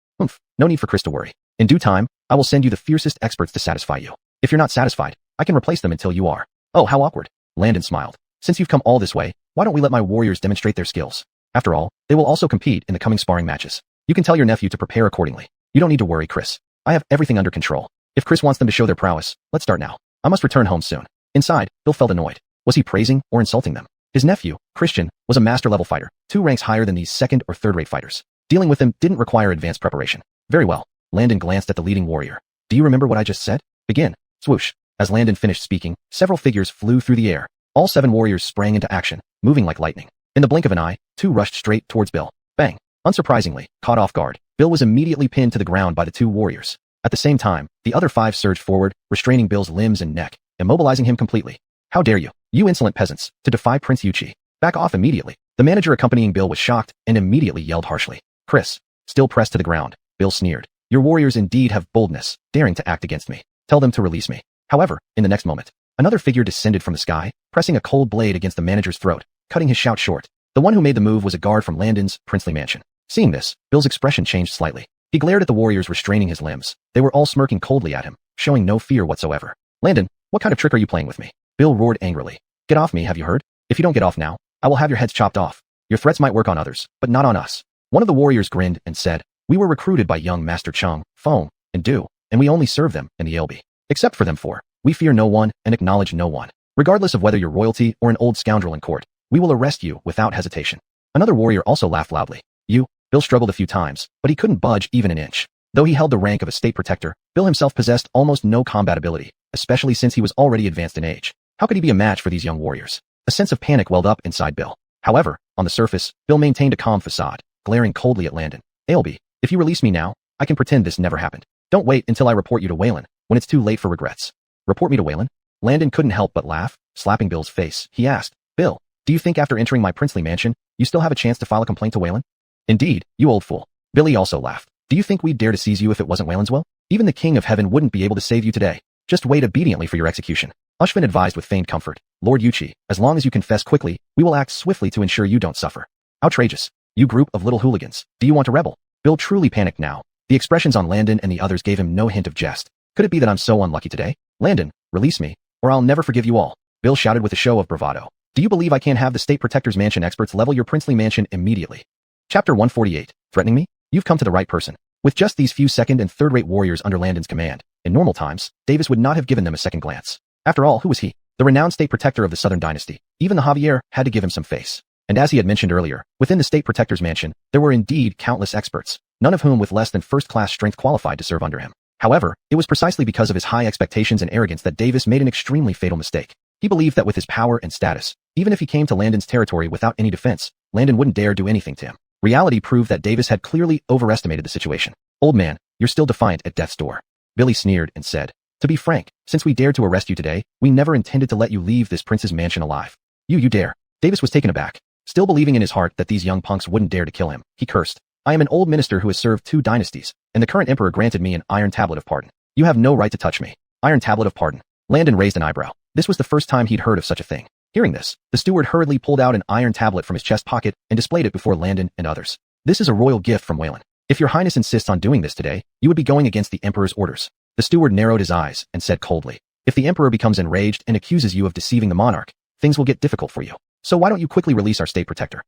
No need for Chris to worry. In due time, I will send you the fiercest experts to satisfy you. If you're not satisfied, I can replace them until you are. Oh, how awkward. Landon smiled. Since you've come all this way, why don't we let my warriors demonstrate their skills? After all, they will also compete in the coming sparring matches. You can tell your nephew to prepare accordingly. You don't need to worry, Chris. I have everything under control. If Chris wants them to show their prowess, let's start now. I must return home soon. Inside, Bill felt annoyed. Was he praising or insulting them? His nephew, Christian, was a master-level fighter, 2 ranks higher than these second or third-rate fighters. Dealing with him didn't require advanced preparation. Very well. Landon glanced at the leading warrior. Do you remember what I just said? Begin. Swoosh. As Landon finished speaking, several figures flew through the air. All 7 warriors sprang into action, moving like lightning. In the blink of an eye, 2 rushed straight towards Bill. Bang. Unsurprisingly, caught off guard, Bill was immediately pinned to the ground by the 2 warriors. At the same time, the other 5 surged forward, restraining Bill's limbs and neck, immobilizing him completely. How dare you, you insolent peasants, to defy Prince Yuchi? Back off immediately. The manager accompanying Bill was shocked and immediately yelled harshly. Chris. Still pressed to the ground, Bill sneered. Your warriors indeed have boldness, daring to act against me. Tell them to release me. However, in the next moment, another figure descended from the sky, pressing a cold blade against the manager's throat, cutting his shout short. The one who made the move was a guard from Landon's princely mansion. Seeing this, Bill's expression changed slightly. He glared at the warriors restraining his limbs. They were all smirking coldly at him, showing no fear whatsoever. Landon, what kind of trick are you playing with me? Bill roared angrily. Get off me, have you heard? If you don't get off now, I will have your heads chopped off. Your threats might work on others, but not on us. One of the warriors grinned and said, we were recruited by young Master Chung, Feng, and Du, and we only serve them in the LB. Except for them 4. We fear no one and acknowledge no one. Regardless of whether you're royalty or an old scoundrel in court, we will arrest you without hesitation. Another warrior also laughed loudly. You, Bill struggled a few times, but he couldn't budge even an inch. Though he held the rank of a state protector, Bill himself possessed almost no combat ability, especially since he was already advanced in age. How could he be a match for these young warriors? A sense of panic welled up inside Bill. However, on the surface, Bill maintained a calm facade, glaring coldly at Landon. Ailby, if you release me now, I can pretend this never happened. Don't wait until I report you to Wayland, when it's too late for regrets. Report me to Wayland? Landon couldn't help but laugh, slapping Bill's face. He asked, Bill, do you think after entering my princely mansion, you still have a chance to file a complaint to Wayland? Indeed, you old fool. Billy also laughed. Do you think we'd dare to seize you if it wasn't Wayland's will? Even the King of Heaven wouldn't be able to save you today. Just wait obediently for your execution. Ushvin advised with feigned comfort. Lord Yuchi, as long as you confess quickly, we will act swiftly to ensure you don't suffer. Outrageous. You group of little hooligans. Do you want to rebel? Bill truly panicked now. The expressions on Landon and the others gave him no hint of jest. Could it be that I'm so unlucky today? Landon, release me, or I'll never forgive you all. Bill shouted with a show of bravado. Do you believe I can't have the State Protector's Mansion experts level your princely mansion immediately? Chapter 148. Threatening me? You've come to the right person. With just these few second and third-rate warriors under Landon's command, in normal times, Davis would not have given them a second glance. After all, who was he? The renowned state protector of the Southern Dynasty. Even the Javier had to give him some face. And as he had mentioned earlier, within the State Protector's Mansion, there were indeed countless experts, none of whom with less than first-class strength qualified to serve under him. However, it was precisely because of his high expectations and arrogance that Davis made an extremely fatal mistake. He believed that with his power and status, even if he came to Landon's territory without any defense, Landon wouldn't dare do anything to him. Reality proved that Davis had clearly overestimated the situation. Old man, you're still defiant at death's door. Billy sneered and said, to be frank, since we dared to arrest you today, we never intended to let you leave this prince's mansion alive. You dare. Davis was taken aback. Still believing in his heart that these young punks wouldn't dare to kill him, he cursed. I am an old minister who has served 2 dynasties, and the current emperor granted me an iron tablet of pardon. You have no right to touch me. Iron tablet of pardon. Landon raised an eyebrow. This was the first time he'd heard of such a thing. Hearing this, the steward hurriedly pulled out an iron tablet from his chest pocket and displayed it before Landon and others. This is a royal gift from Wayland. If your highness insists on doing this today, you would be going against the emperor's orders. The steward narrowed his eyes and said coldly, if the emperor becomes enraged and accuses you of deceiving the monarch, things will get difficult for you. So why don't you quickly release our state protector?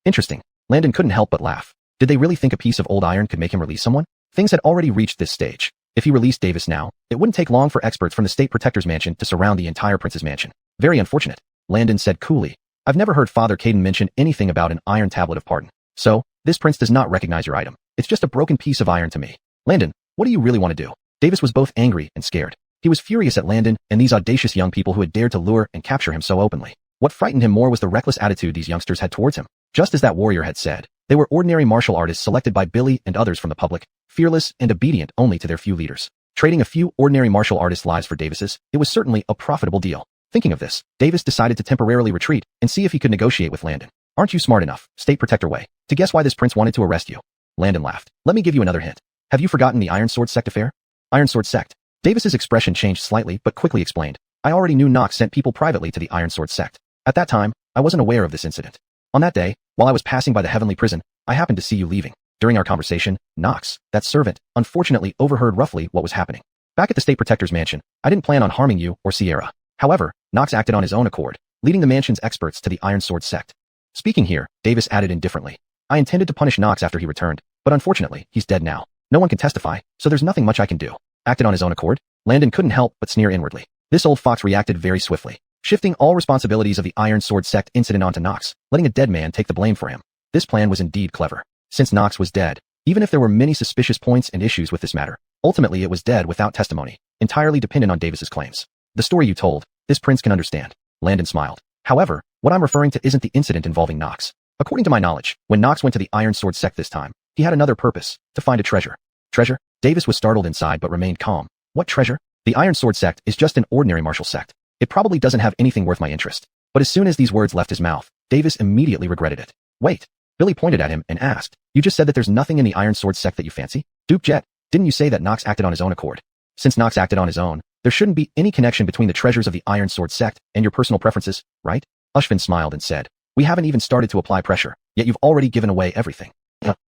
Interesting. Landon couldn't help but laugh. Did they really think a piece of old iron could make him release someone? Things had already reached this stage. If he released Davis now, it wouldn't take long for experts from the state protector's mansion to surround the entire prince's mansion. Very unfortunate. Landon said coolly. I've never heard Father Caden mention anything about an iron tablet of pardon. So, this prince does not recognize your item. It's just a broken piece of iron to me. Landon, what do you really want to do? Davis was both angry and scared. He was furious at Landon and these audacious young people who had dared to lure and capture him so openly. What frightened him more was the reckless attitude these youngsters had towards him. Just as that warrior had said, they were ordinary martial artists selected by Billy and others from the public, fearless and obedient only to their few leaders. Trading a few ordinary martial artists' lives for Davis's, it was certainly a profitable deal. Thinking of this, Davis decided to temporarily retreat and see if he could negotiate with Landon. Aren't you smart enough, State Protector Way, to guess why this prince wanted to arrest you? Landon laughed. Let me give you another hint. Have you forgotten the Iron Sword Sect affair? Iron Sword Sect. Davis's expression changed slightly but quickly explained. I already knew Nox sent people privately to the Iron Sword Sect. At that time, I wasn't aware of this incident. On that day, while I was passing by the heavenly prison, I happened to see you leaving. During our conversation, Nox, that servant, unfortunately overheard roughly what was happening. Back at the State Protector's mansion, I didn't plan on harming you or Sierra. However, Nox acted on his own accord, leading the mansion's experts to the Iron Sword Sect. Speaking here, Davis added indifferently. I intended to punish Nox after he returned, but unfortunately, he's dead now. No one can testify, so there's nothing much I can do. Acted on his own accord? Landon couldn't help but sneer inwardly. This old fox reacted very swiftly, shifting all responsibilities of the Iron Sword Sect incident onto Nox, letting a dead man take the blame for him. This plan was indeed clever. Since Nox was dead, even if there were many suspicious points and issues with this matter, ultimately it was dead without testimony, entirely dependent on Davis's claims. The story you told, this prince can understand. Landon smiled. However, what I'm referring to isn't the incident involving Nox. According to my knowledge, when Nox went to the Iron Sword Sect this time, he had another purpose, to find a treasure. Treasure? Davis was startled inside but remained calm. What treasure? The Iron Sword Sect is just an ordinary martial sect. It probably doesn't have anything worth my interest. But as soon as these words left his mouth, Davis immediately regretted it. Wait. Billy pointed at him and asked, you just said that there's nothing in the Iron Sword Sect that you fancy? Duke Jet, didn't you say that Nox acted on his own accord? Since Nox acted on his own, there shouldn't be any connection between the treasures of the Iron Sword Sect and your personal preferences, right? Ushvin smiled and said, we haven't even started to apply pressure, yet you've already given away everything.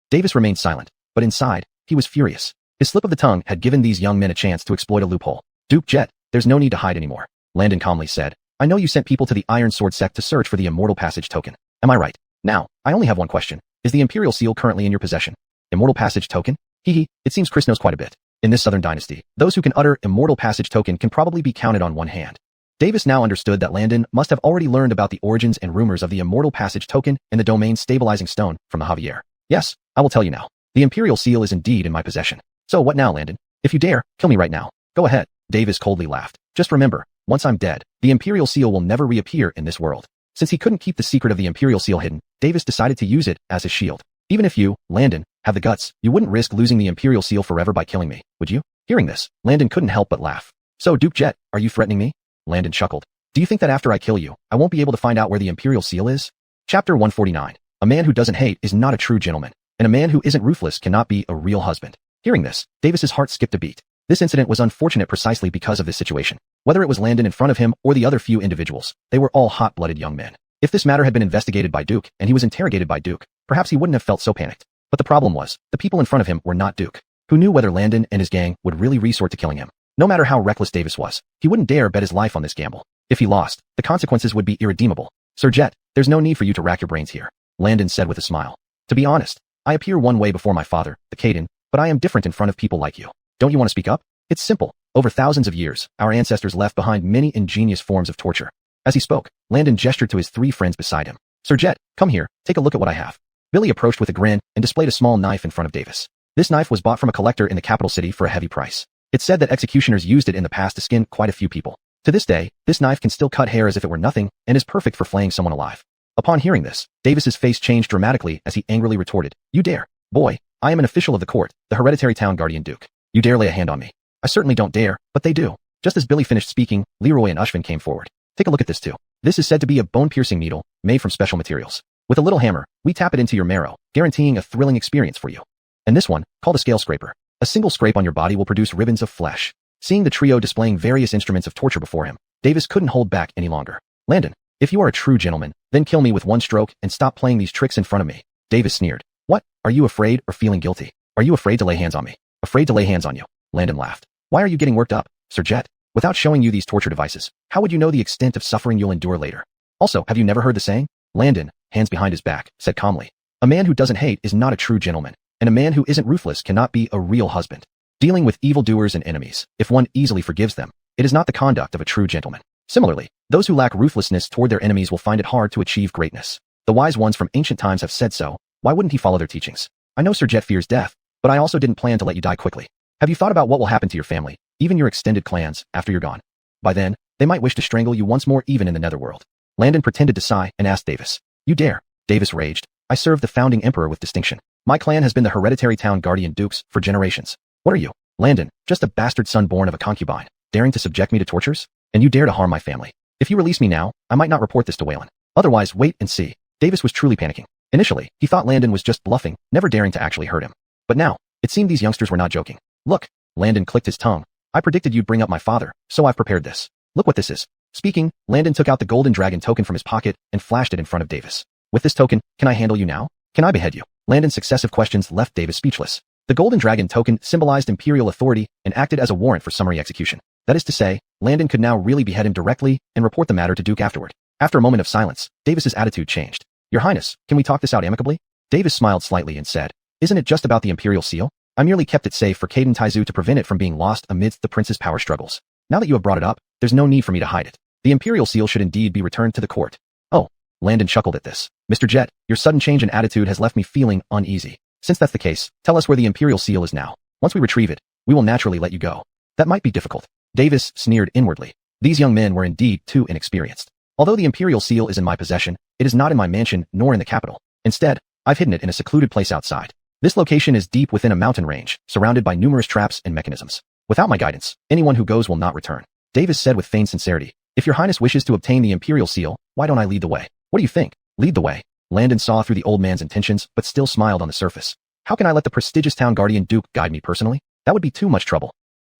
Davis remained silent, but inside, he was furious. His slip of the tongue had given these young men a chance to exploit a loophole. Duke Jet, there's no need to hide anymore. Landon calmly said, I know you sent people to the Iron Sword Sect to search for the Immortal Passage token. Am I right? Now, I only have one question. Is the Imperial Seal currently in your possession? Immortal Passage token? It seems Chris knows quite a bit. In this Southern Dynasty, those who can utter Immortal Passage token can probably be counted on one hand. Davis now understood that Landon must have already learned about the origins and rumors of the Immortal Passage token and the domain stabilizing stone from the Javier. Yes, I will tell you now. The Imperial Seal is indeed in my possession. So what now, Landon? If you dare, kill me right now. Go ahead. Davis coldly laughed. Just remember, once I'm dead, the Imperial Seal will never reappear in this world. Since he couldn't keep the secret of the Imperial Seal hidden, Davis decided to use it as his shield. Even if you, Landon, have the guts, you wouldn't risk losing the Imperial Seal forever by killing me, would you? Hearing this, Landon couldn't help but laugh. So Duke Jet, are you threatening me? Landon chuckled. Do you think that after I kill you, I won't be able to find out where the Imperial Seal is? Chapter 149. A man who doesn't hate is not a true gentleman, and a man who isn't ruthless cannot be a real husband. Hearing this, Davis's heart skipped a beat. This incident was unfortunate precisely because of this situation. Whether it was Landon in front of him or the other few individuals, they were all hot-blooded young men. If this matter had been investigated by Duke and he was interrogated by Duke, perhaps he wouldn't have felt so panicked. But the problem was, the people in front of him were not Duke, who knew whether Landon and his gang would really resort to killing him. No matter how reckless Davis was, he wouldn't dare bet his life on this gamble. If he lost, the consequences would be irredeemable. Sir Jet, there's no need for you to rack your brains here, Landon said with a smile. To be honest, I appear one way before my father, the Caden, but I am different in front of people like you. Don't you want to speak up? It's simple. Over thousands of years, our ancestors left behind many ingenious forms of torture. As he spoke, Landon gestured to his three friends beside him. Sir Jet, come here, take a look at what I have. Billy approached with a grin and displayed a small knife in front of Davis. This knife was bought from a collector in the capital city for a heavy price. It's said that executioners used it in the past to skin quite a few people. To this day, this knife can still cut hair as if it were nothing and is perfect for flaying someone alive. Upon hearing this, Davis's face changed dramatically as he angrily retorted, You dare. Boy, I am an official of the court, the hereditary town guardian Duke. You dare lay a hand on me. I certainly don't dare, but they do. Just as Billy finished speaking, Leroy and Ushvin came forward. Take a look at this too. This is said to be a bone-piercing needle, made from special materials. With a little hammer, we tap it into your marrow, guaranteeing a thrilling experience for you. And this one, called a scale scraper. A single scrape on your body will produce ribbons of flesh. Seeing the trio displaying various instruments of torture before him, Davis couldn't hold back any longer. Landon, if you are a true gentleman, then kill me with one stroke and stop playing these tricks in front of me. Davis sneered. What? Are you afraid or feeling guilty? Are you afraid to lay hands on me? Afraid to lay hands on you? Landon laughed. Why are you getting worked up, Sir Jet? Without showing you these torture devices, how would you know the extent of suffering you'll endure later? Also, have you never heard the saying? Landon, hands behind his back, said calmly. A man who doesn't hate is not a true gentleman, and a man who isn't ruthless cannot be a real husband. Dealing with evildoers and enemies, if one easily forgives them, it is not the conduct of a true gentleman. Similarly, those who lack ruthlessness toward their enemies will find it hard to achieve greatness. The wise ones from ancient times have said so. Why wouldn't he follow their teachings? I know Sir Jet fears death, but I also didn't plan to let you die quickly. Have you thought about what will happen to your family, even your extended clans, after you're gone? By then, they might wish to strangle you once more even in the netherworld. Landon pretended to sigh and asked Davis. You dare? Davis raged. I served the founding emperor with distinction. My clan has been the hereditary town guardian dukes for generations. What are you? Landon, just a bastard son born of a concubine, daring to subject me to tortures? And you dare to harm my family. If you release me now, I might not report this to Waylon. Otherwise, wait and see. Davis was truly panicking. Initially, he thought Landon was just bluffing, never daring to actually hurt him. But now, it seemed these youngsters were not joking. Look, Landon clicked his tongue. I predicted you'd bring up my father, so I've prepared this. Look what this is. Speaking, Landon took out the golden dragon token from his pocket and flashed it in front of Davis. With this token, can I handle you now? Can I behead you? Landon's successive questions left Davis speechless. The golden dragon token symbolized imperial authority and acted as a warrant for summary execution. That is to say, Landon could now really behead him directly and report the matter to Duke afterward. After a moment of silence, Davis's attitude changed. Your Highness, can we talk this out amicably? Davis smiled slightly and said, Isn't it just about the Imperial Seal? I merely kept it safe for Caden Taizu to prevent it from being lost amidst the prince's power struggles. Now that you have brought it up, there's no need for me to hide it. The Imperial Seal should indeed be returned to the court. Oh, Landon chuckled at this. Mr. Jet, your sudden change in attitude has left me feeling uneasy. Since that's the case, tell us where the Imperial Seal is now. Once we retrieve it, we will naturally let you go. That might be difficult. Davis sneered inwardly. These young men were indeed too inexperienced. Although the Imperial Seal is in my possession, it is not in my mansion nor in the capital. Instead, I've hidden it in a secluded place outside. This location is deep within a mountain range, surrounded by numerous traps and mechanisms. Without my guidance, anyone who goes will not return. Davis said with feigned sincerity, If your Highness wishes to obtain the Imperial Seal, why don't I lead the way? What do you think? Lead the way. Landon saw through the old man's intentions, but still smiled on the surface. How can I let the prestigious town guardian Duke guide me personally? That would be too much trouble.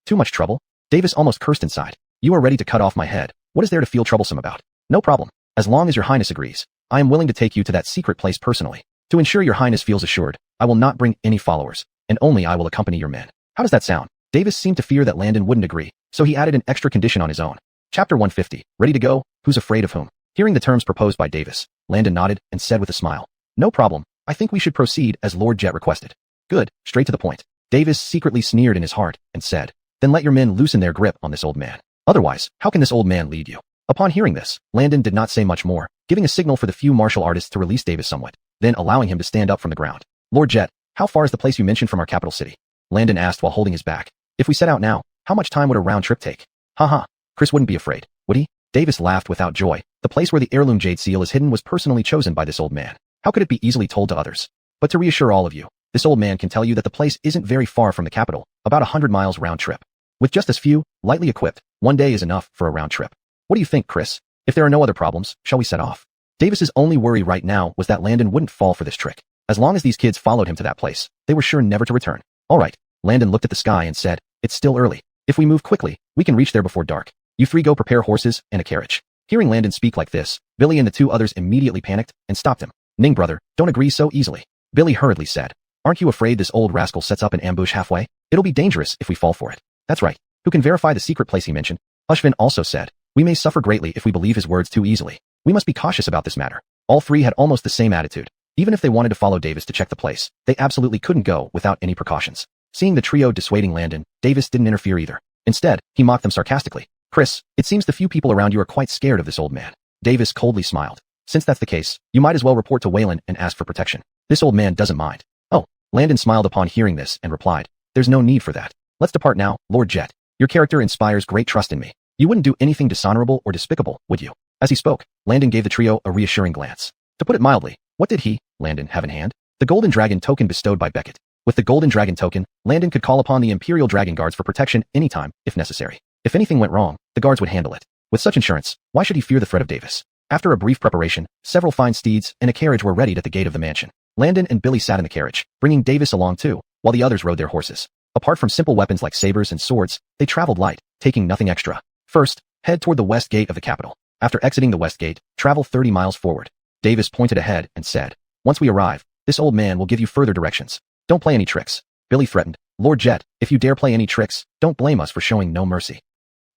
Too much trouble? Davis almost cursed inside. You are ready to cut off my head. What is there to feel troublesome about? No problem. As long as your Highness agrees, I am willing to take you to that secret place personally. To ensure your Highness feels assured, I will not bring any followers, and only I will accompany your men. How does that sound? Davis seemed to fear that Landon wouldn't agree, so he added an extra condition on his own. Chapter 150. Ready to go? Who's afraid of whom? Hearing the terms proposed by Davis, Landon nodded and said with a smile, No problem. I think we should proceed as Lord Jet requested. Good, straight to the point. Davis secretly sneered in his heart and said, Then let your men loosen their grip on this old man. Otherwise, how can this old man lead you? Upon hearing this, Landon did not say much more, giving a signal for the few martial artists to release Davis somewhat, then allowing him to stand up from the ground. Lord Jet, how far is the place you mentioned from our capital city? Landon asked while holding his back. If we set out now, how much time would a round trip take? Haha. Chris wouldn't be afraid, would he? Davis laughed without joy. The place where the heirloom jade seal is hidden was personally chosen by this old man. How could it be easily told to others? But to reassure all of you, this old man can tell you that the place isn't very far from the capital, about 100 miles round trip. With just as few, lightly equipped, one day is enough for a round trip. What do you think, Chris? If there are no other problems, shall we set off? Davis's only worry right now was that Landon wouldn't fall for this trick. As long as these kids followed him to that place, they were sure never to return. All right. Landon looked at the sky and said, it's still early. If we move quickly, we can reach there before dark. You three go prepare horses and a carriage. Hearing Landon speak like this, Billy and the two others immediately panicked and stopped him. Ning brother, don't agree so easily. Billy hurriedly said, aren't you afraid this old rascal sets up an ambush halfway? It'll be dangerous if we fall for it. That's right. Who can verify the secret place he mentioned? Ushvin also said, we may suffer greatly if we believe his words too easily. We must be cautious about this matter. All three had almost the same attitude. Even if they wanted to follow Davis to check the place, they absolutely couldn't go without any precautions. Seeing the trio dissuading Landon, Davis didn't interfere either. Instead, he mocked them sarcastically. Chris, it seems the few people around you are quite scared of this old man. Davis coldly smiled. Since that's the case, you might as well report to Wayland and ask for protection. This old man doesn't mind. Oh, Landon smiled upon hearing this and replied, there's no need for that. Let's depart now, Lord Jet. Your character inspires great trust in me. You wouldn't do anything dishonorable or despicable, would you? As he spoke, Landon gave the trio a reassuring glance. To put it mildly, what did he, Landon, have in hand? The Golden Dragon token bestowed by Beckett. With the Golden Dragon token, Landon could call upon the Imperial Dragon Guards for protection anytime, if necessary. If anything went wrong, the guards would handle it. With such insurance, why should he fear the threat of Davis? After a brief preparation, several fine steeds and a carriage were readied at the gate of the mansion. Landon and Billy sat in the carriage, bringing Davis along too, while the others rode their horses. Apart from simple weapons like sabers and swords, they traveled light, taking nothing extra. First, head toward the west gate of the capital. After exiting the west gate, travel 30 miles forward. Davis pointed ahead and said, once we arrive, this old man will give you further directions. Don't play any tricks. Billy threatened, Lord Jet, if you dare play any tricks, don't blame us for showing no mercy.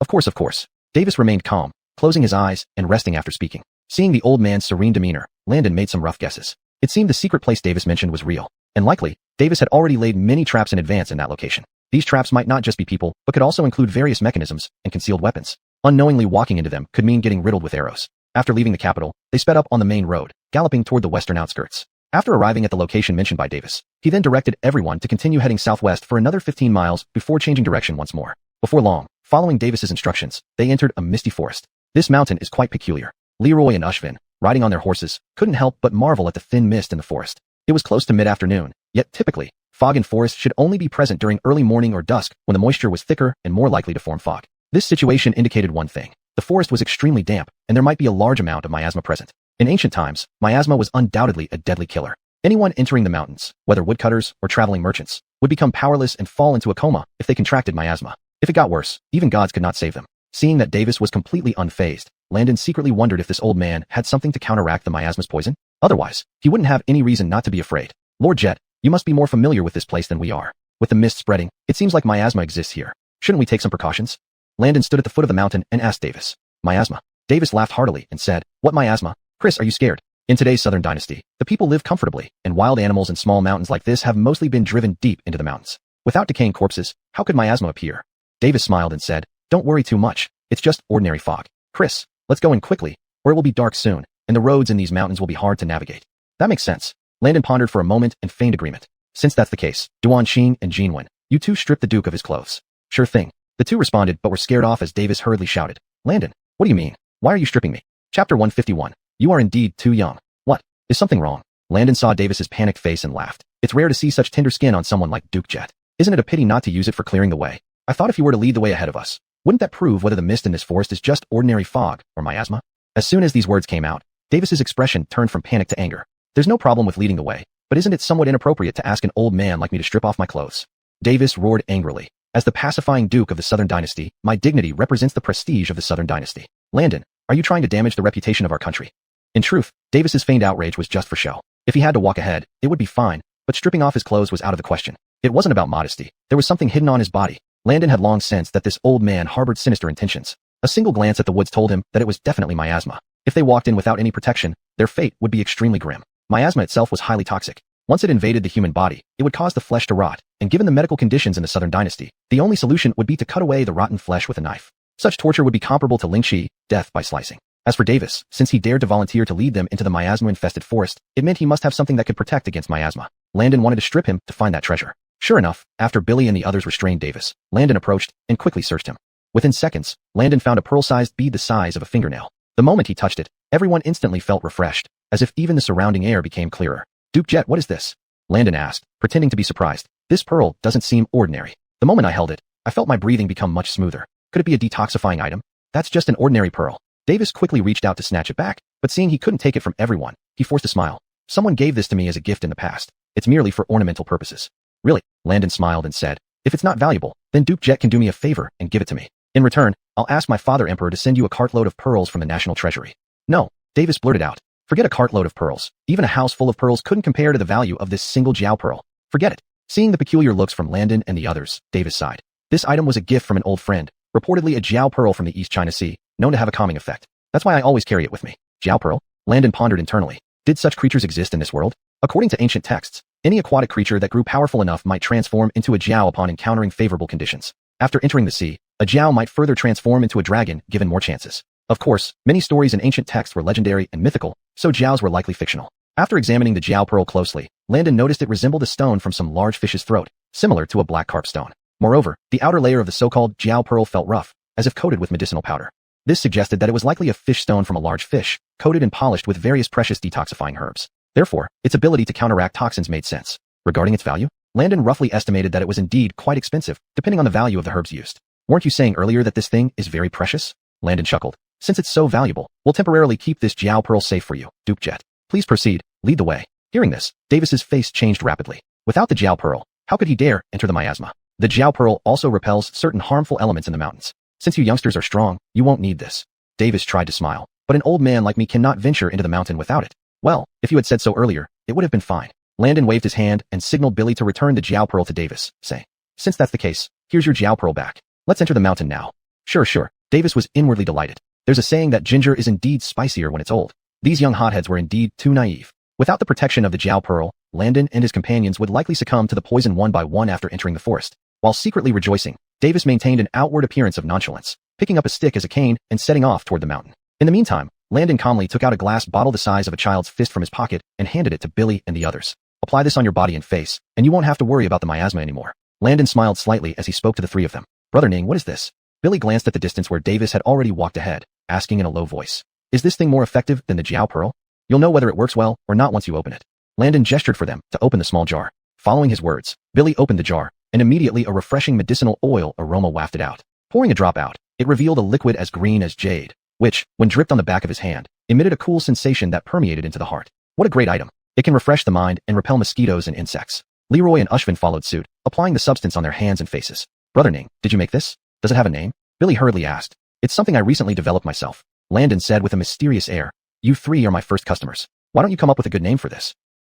Of course. Davis remained calm, closing his eyes and resting after speaking. Seeing the old man's serene demeanor, Landon made some rough guesses. It seemed the secret place Davis mentioned was real, and likely, Davis had already laid many traps in advance in that location. These traps might not just be people, but could also include various mechanisms and concealed weapons. Unknowingly walking into them could mean getting riddled with arrows. After leaving the capital, they sped up on the main road, galloping toward the western outskirts. After arriving at the location mentioned by Davis, he then directed everyone to continue heading southwest for another 15 miles before changing direction once more. Before long, following Davis's instructions, they entered a misty forest. This mountain is quite peculiar. Leroy and Ushvin, riding on their horses, couldn't help but marvel at the thin mist in the forest. It was close to mid-afternoon, yet typically, fog in forest should only be present during early morning or dusk when the moisture was thicker and more likely to form fog. This situation indicated one thing. The forest was extremely damp, and there might be a large amount of miasma present. In ancient times, miasma was undoubtedly a deadly killer. Anyone entering the mountains, whether woodcutters or traveling merchants, would become powerless and fall into a coma if they contracted miasma. If it got worse, even gods could not save them. Seeing that Davis was completely unfazed, Landon secretly wondered if this old man had something to counteract the miasma's poison. Otherwise, he wouldn't have any reason not to be afraid. Lord Jet, you must be more familiar with this place than we are. With the mist spreading, it seems like miasma exists here. Shouldn't we take some precautions? Landon stood at the foot of the mountain and asked Davis. Miasma. Davis laughed heartily and said, what miasma? Chris, are you scared? In today's southern dynasty, the people live comfortably, and wild animals and small mountains like this have mostly been driven deep into the mountains. Without decaying corpses, how could miasma appear? Davis smiled and said, don't worry too much. It's just ordinary fog. Chris, let's go in quickly, or it will be dark soon, and the roads in these mountains will be hard to navigate. That makes sense. Landon pondered for a moment and feigned agreement. Since that's the case, Duan Qing and Jinwen, you two strip the Duke of his clothes. Sure thing. The two responded but were scared off as Davis hurriedly shouted. Landon, what do you mean? Why are you stripping me? Chapter 151. You are indeed too young. What? Is something wrong? Landon saw Davis's panicked face and laughed. It's rare to see such tender skin on someone like Duke Jet. Isn't it a pity not to use it for clearing the way? I thought if you were to lead the way ahead of us, wouldn't that prove whether the mist in this forest is just ordinary fog or miasma? As soon as these words came out, Davis's expression turned from panic to anger. There's no problem with leading the way, but isn't it somewhat inappropriate to ask an old man like me to strip off my clothes? Davis roared angrily. As the pacifying Duke of the Southern Dynasty, my dignity represents the prestige of the Southern Dynasty. Landon, are you trying to damage the reputation of our country? In truth, Davis's feigned outrage was just for show. If he had to walk ahead, it would be fine, but stripping off his clothes was out of the question. It wasn't about modesty. There was something hidden on his body. Landon had long sensed that this old man harbored sinister intentions. A single glance at the woods told him that it was definitely miasma. If they walked in without any protection, their fate would be extremely grim. Miasma itself was highly toxic. Once it invaded the human body, it would cause the flesh to rot, and given the medical conditions in the Southern Dynasty, the only solution would be to cut away the rotten flesh with a knife. Such torture would be comparable to lingxi, death by slicing. As for Davis, since he dared to volunteer to lead them into the miasma-infested forest, it meant he must have something that could protect against miasma. Landon wanted to strip him to find that treasure. Sure enough, after Billy and the others restrained Davis, Landon approached and quickly searched him. Within seconds, Landon found a pearl-sized bead the size of a fingernail. The moment he touched it, everyone instantly felt refreshed, as if even the surrounding air became clearer. Duke Jet, what is this? Landon asked, pretending to be surprised. This pearl doesn't seem ordinary. The moment I held it, I felt my breathing become much smoother. Could it be a detoxifying item? That's just an ordinary pearl. Davis quickly reached out to snatch it back, but seeing he couldn't take it from everyone, he forced a smile. Someone gave this to me as a gift in the past. It's merely for ornamental purposes. Really? Landon smiled and said, if it's not valuable, then Duke Jet can do me a favor and give it to me. In return, I'll ask my father Emperor to send you a cartload of pearls from the national treasury. No, Davis blurted out. Forget a cartload of pearls. Even a house full of pearls couldn't compare to the value of this single Jiao pearl. Forget it. Seeing the peculiar looks from Landon and the others, Davis sighed. This item was a gift from an old friend, reportedly a Jiao pearl from the East China Sea, known to have a calming effect. That's why I always carry it with me. Jiao pearl? Landon pondered internally. Did such creatures exist in this world? According to ancient texts, any aquatic creature that grew powerful enough might transform into a Jiao upon encountering favorable conditions. After entering the sea, a Jiao might further transform into a dragon given more chances. Of course, many stories in ancient texts were legendary and mythical, so Jiaos were likely fictional. After examining the Jiao pearl closely, Landon noticed it resembled a stone from some large fish's throat, similar to a black carp stone. Moreover, the outer layer of the so-called Jiao pearl felt rough, as if coated with medicinal powder. This suggested that it was likely a fish stone from a large fish, coated and polished with various precious detoxifying herbs. Therefore, its ability to counteract toxins made sense. Regarding its value, Landon roughly estimated that it was indeed quite expensive, depending on the value of the herbs used. Weren't you saying earlier that this thing is very precious? Landon chuckled. Since it's so valuable, we'll temporarily keep this Jiao pearl safe for you, Duke Jet. Please proceed, lead the way. Hearing this, Davis's face changed rapidly. Without the Jiao pearl, how could he dare enter the miasma? The Jiao pearl also repels certain harmful elements in the mountains. Since you youngsters are strong, you won't need this. Davis tried to smile, but an old man like me cannot venture into the mountain without it. Well, if you had said so earlier, it would have been fine. Landon waved his hand and signaled Billy to return the Jiao pearl to Davis, saying, since that's the case, here's your Jiao pearl back. Let's enter the mountain now. Sure. Davis was inwardly delighted. There's a saying that ginger is indeed spicier when it's old. These young hotheads were indeed too naive. Without the protection of the Jiao pearl, Landon and his companions would likely succumb to the poison one by one after entering the forest. While secretly rejoicing, Davis maintained an outward appearance of nonchalance, picking up a stick as a cane and setting off toward the mountain. In the meantime, Landon calmly took out a glass bottle the size of a child's fist from his pocket and handed it to Billy and the others. Apply this on your body and face, and you won't have to worry about the miasma anymore. Landon smiled slightly as he spoke to the three of them. Brother Ning, what is this? Billy glanced at the distance where Davis had already walked ahead, asking in a low voice. Is this thing more effective than the Jiao pearl? You'll know whether it works well or not once you open it. Landon gestured for them to open the small jar. Following his words, Billy opened the jar, and immediately a refreshing medicinal oil aroma wafted out. Pouring a drop out, it revealed a liquid as green as jade, which, when dripped on the back of his hand, emitted a cool sensation that permeated into the heart. What a great item. It can refresh the mind and repel mosquitoes and insects. Leroy and Ushvin followed suit, applying the substance on their hands and faces. Brother Ning, did you make this? Does it have a name? Billy hurriedly asked. It's something I recently developed myself. Landon said with a mysterious air. You three are my first customers. Why don't you come up with a good name for this?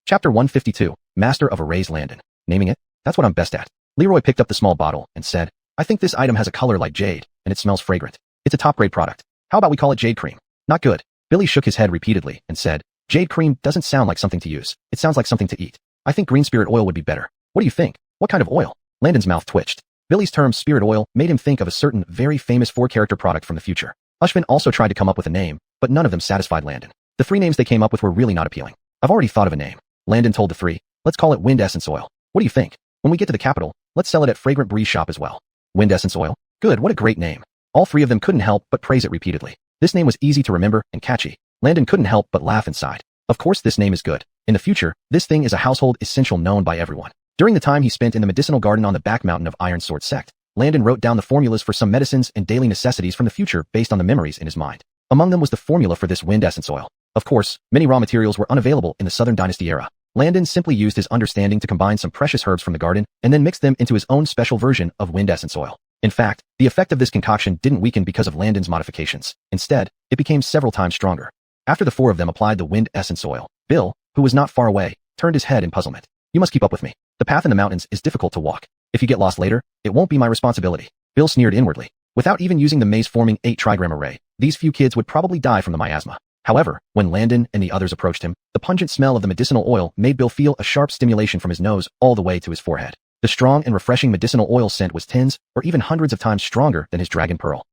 Chapter 152, Master of Arrays Landon. Naming it? That's what I'm best at. Leroy picked up the small bottle and said, I think this item has a color like jade, and it smells fragrant. It's a top-grade product. How about we call it jade cream? Not good. Billy shook his head repeatedly and said, jade cream doesn't sound like something to use. It sounds like something to eat. I think green spirit oil would be better. What do you think? What kind of oil? Landon's mouth twitched. Billy's term spirit oil made him think of a certain very famous four-character product from the future. Ushvin also tried to come up with a name, but none of them satisfied Landon. The three names they came up with were really not appealing. I've already thought of a name. Landon told the three. Let's call it Wind Essence Oil. What do you think? When we get to the capital, let's sell it at Fragrant Breeze Shop as well. Wind Essence Oil? Good, what a great name. All three of them couldn't help but praise it repeatedly. This name was easy to remember and catchy. Landon couldn't help but laugh inside. Of course this name is good. In the future, this thing is a household essential known by everyone. During the time he spent in the medicinal garden on the back mountain of Iron Sword Sect, Landon wrote down the formulas for some medicines and daily necessities from the future based on the memories in his mind. Among them was the formula for this wind essence oil. Of course, many raw materials were unavailable in the Southern Dynasty era. Landon simply used his understanding to combine some precious herbs from the garden and then mixed them into his own special version of wind essence oil. In fact, the effect of this concoction didn't weaken because of Landon's modifications. Instead, it became several times stronger. After the four of them applied the wind essence oil, Bill, who was not far away, turned his head in puzzlement. You must keep up with me. The path in the mountains is difficult to walk. If you get lost later, it won't be my responsibility. Bill sneered inwardly. Without even using the maze-forming 8-trigram array, these few kids would probably die from the miasma. However, when Landon and the others approached him, the pungent smell of the medicinal oil made Bill feel a sharp stimulation from his nose all the way to his forehead. The strong and refreshing medicinal oil scent was tens or even hundreds of times stronger than his dragon pearl.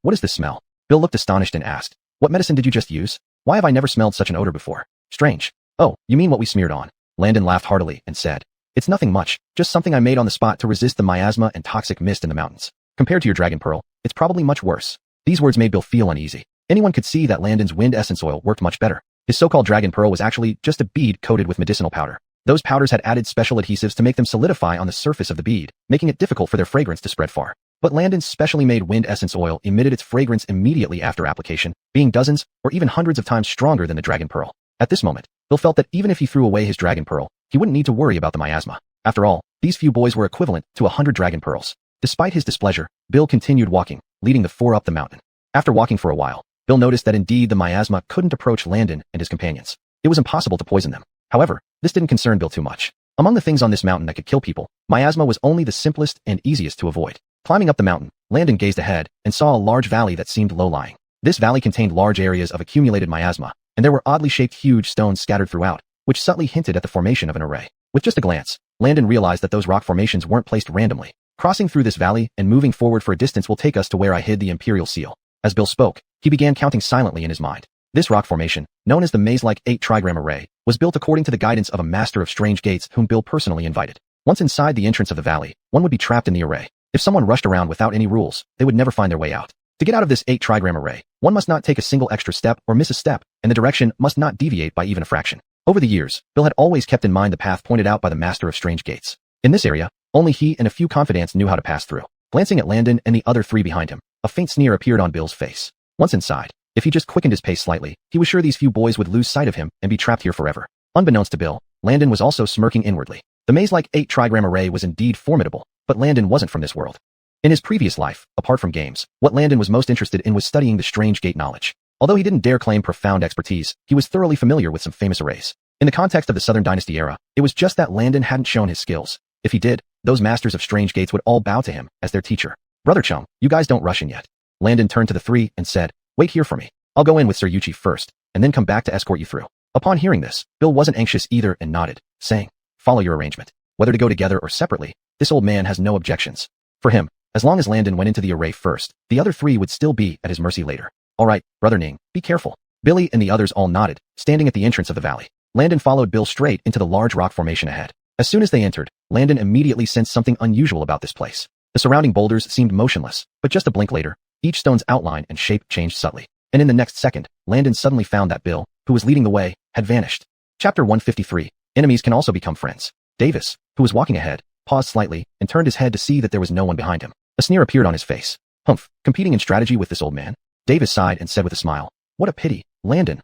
What is this smell? Bill looked astonished and asked. What medicine did you just use? Why have I never smelled such an odor before? Strange. Oh, you mean what we smeared on? Landon laughed heartily and said, it's nothing much, just something I made on the spot to resist the miasma and toxic mist in the mountains. Compared to your dragon pearl, it's probably much worse. These words made Bill feel uneasy. Anyone could see that Landon's wind essence oil worked much better. His so-called dragon pearl was actually just a bead coated with medicinal powder. Those powders had added special adhesives to make them solidify on the surface of the bead, making it difficult for their fragrance to spread far. But Landon's specially made wind essence oil emitted its fragrance immediately after application, being dozens or even hundreds of times stronger than the dragon pearl. At this moment, Bill felt that even if he threw away his dragon pearl, he wouldn't need to worry about the miasma. After all, these few boys were equivalent to 100 dragon pearls. Despite his displeasure, Bill continued walking, leading the four up the mountain. After walking for a while, Bill noticed that indeed the miasma couldn't approach Landon and his companions. It was impossible to poison them. However, this didn't concern Bill too much. Among the things on this mountain that could kill people, miasma was only the simplest and easiest to avoid. Climbing up the mountain, Landon gazed ahead and saw a large valley that seemed low-lying. This valley contained large areas of accumulated miasma, and there were oddly shaped huge stones scattered throughout, which subtly hinted at the formation of an array. With just a glance, Landon realized that those rock formations weren't placed randomly. Crossing through this valley and moving forward for a distance will take us to where I hid the Imperial Seal. As Bill spoke, he began counting silently in his mind. This rock formation, known as the maze-like 8-trigram array, was built according to the guidance of a master of strange gates whom Bill personally invited. Once inside the entrance of the valley, one would be trapped in the array. If someone rushed around without any rules, they would never find their way out. To get out of this 8-trigram array, one must not take a single extra step or miss a step, and the direction must not deviate by even a fraction. Over the years, Bill had always kept in mind the path pointed out by the master of strange gates. In this area, only he and a few confidants knew how to pass through. Glancing at Landon and the other three behind him, a faint sneer appeared on Bill's face. Once inside, if he just quickened his pace slightly, he was sure these few boys would lose sight of him and be trapped here forever. Unbeknownst to Bill, Landon was also smirking inwardly. The maze-like 8-trigram array was indeed formidable, but Landon wasn't from this world. In his previous life, apart from games, what Landon was most interested in was studying the strange gate knowledge. Although he didn't dare claim profound expertise, he was thoroughly familiar with some famous arrays. In the context of the Southern Dynasty era, it was just that Landon hadn't shown his skills. If he did, those masters of strange gates would all bow to him as their teacher. Brother Chum, you guys don't rush in yet. Landon turned to the three and said, wait here for me. I'll go in with Sir Yuchi first, and then come back to escort you through. Upon hearing this, Bill wasn't anxious either and nodded, saying, follow your arrangement. Whether to go together or separately, this old man has no objections. For him, as long as Landon went into the array first, the other three would still be at his mercy later. All right, Brother Ning, be careful. Billy and the others all nodded, standing at the entrance of the valley. Landon followed Bill straight into the large rock formation ahead. As soon as they entered, Landon immediately sensed something unusual about this place. The surrounding boulders seemed motionless, but just a blink later, each stone's outline and shape changed subtly. And in the next second, Landon suddenly found that Bill, who was leading the way, had vanished. Chapter 153. Enemies can also become friends. Davis, who was walking ahead, paused slightly and turned his head to see that there was no one behind him. A sneer appeared on his face. Humph, competing in strategy with this old man? Davis sighed and said with a smile, what a pity. Landon,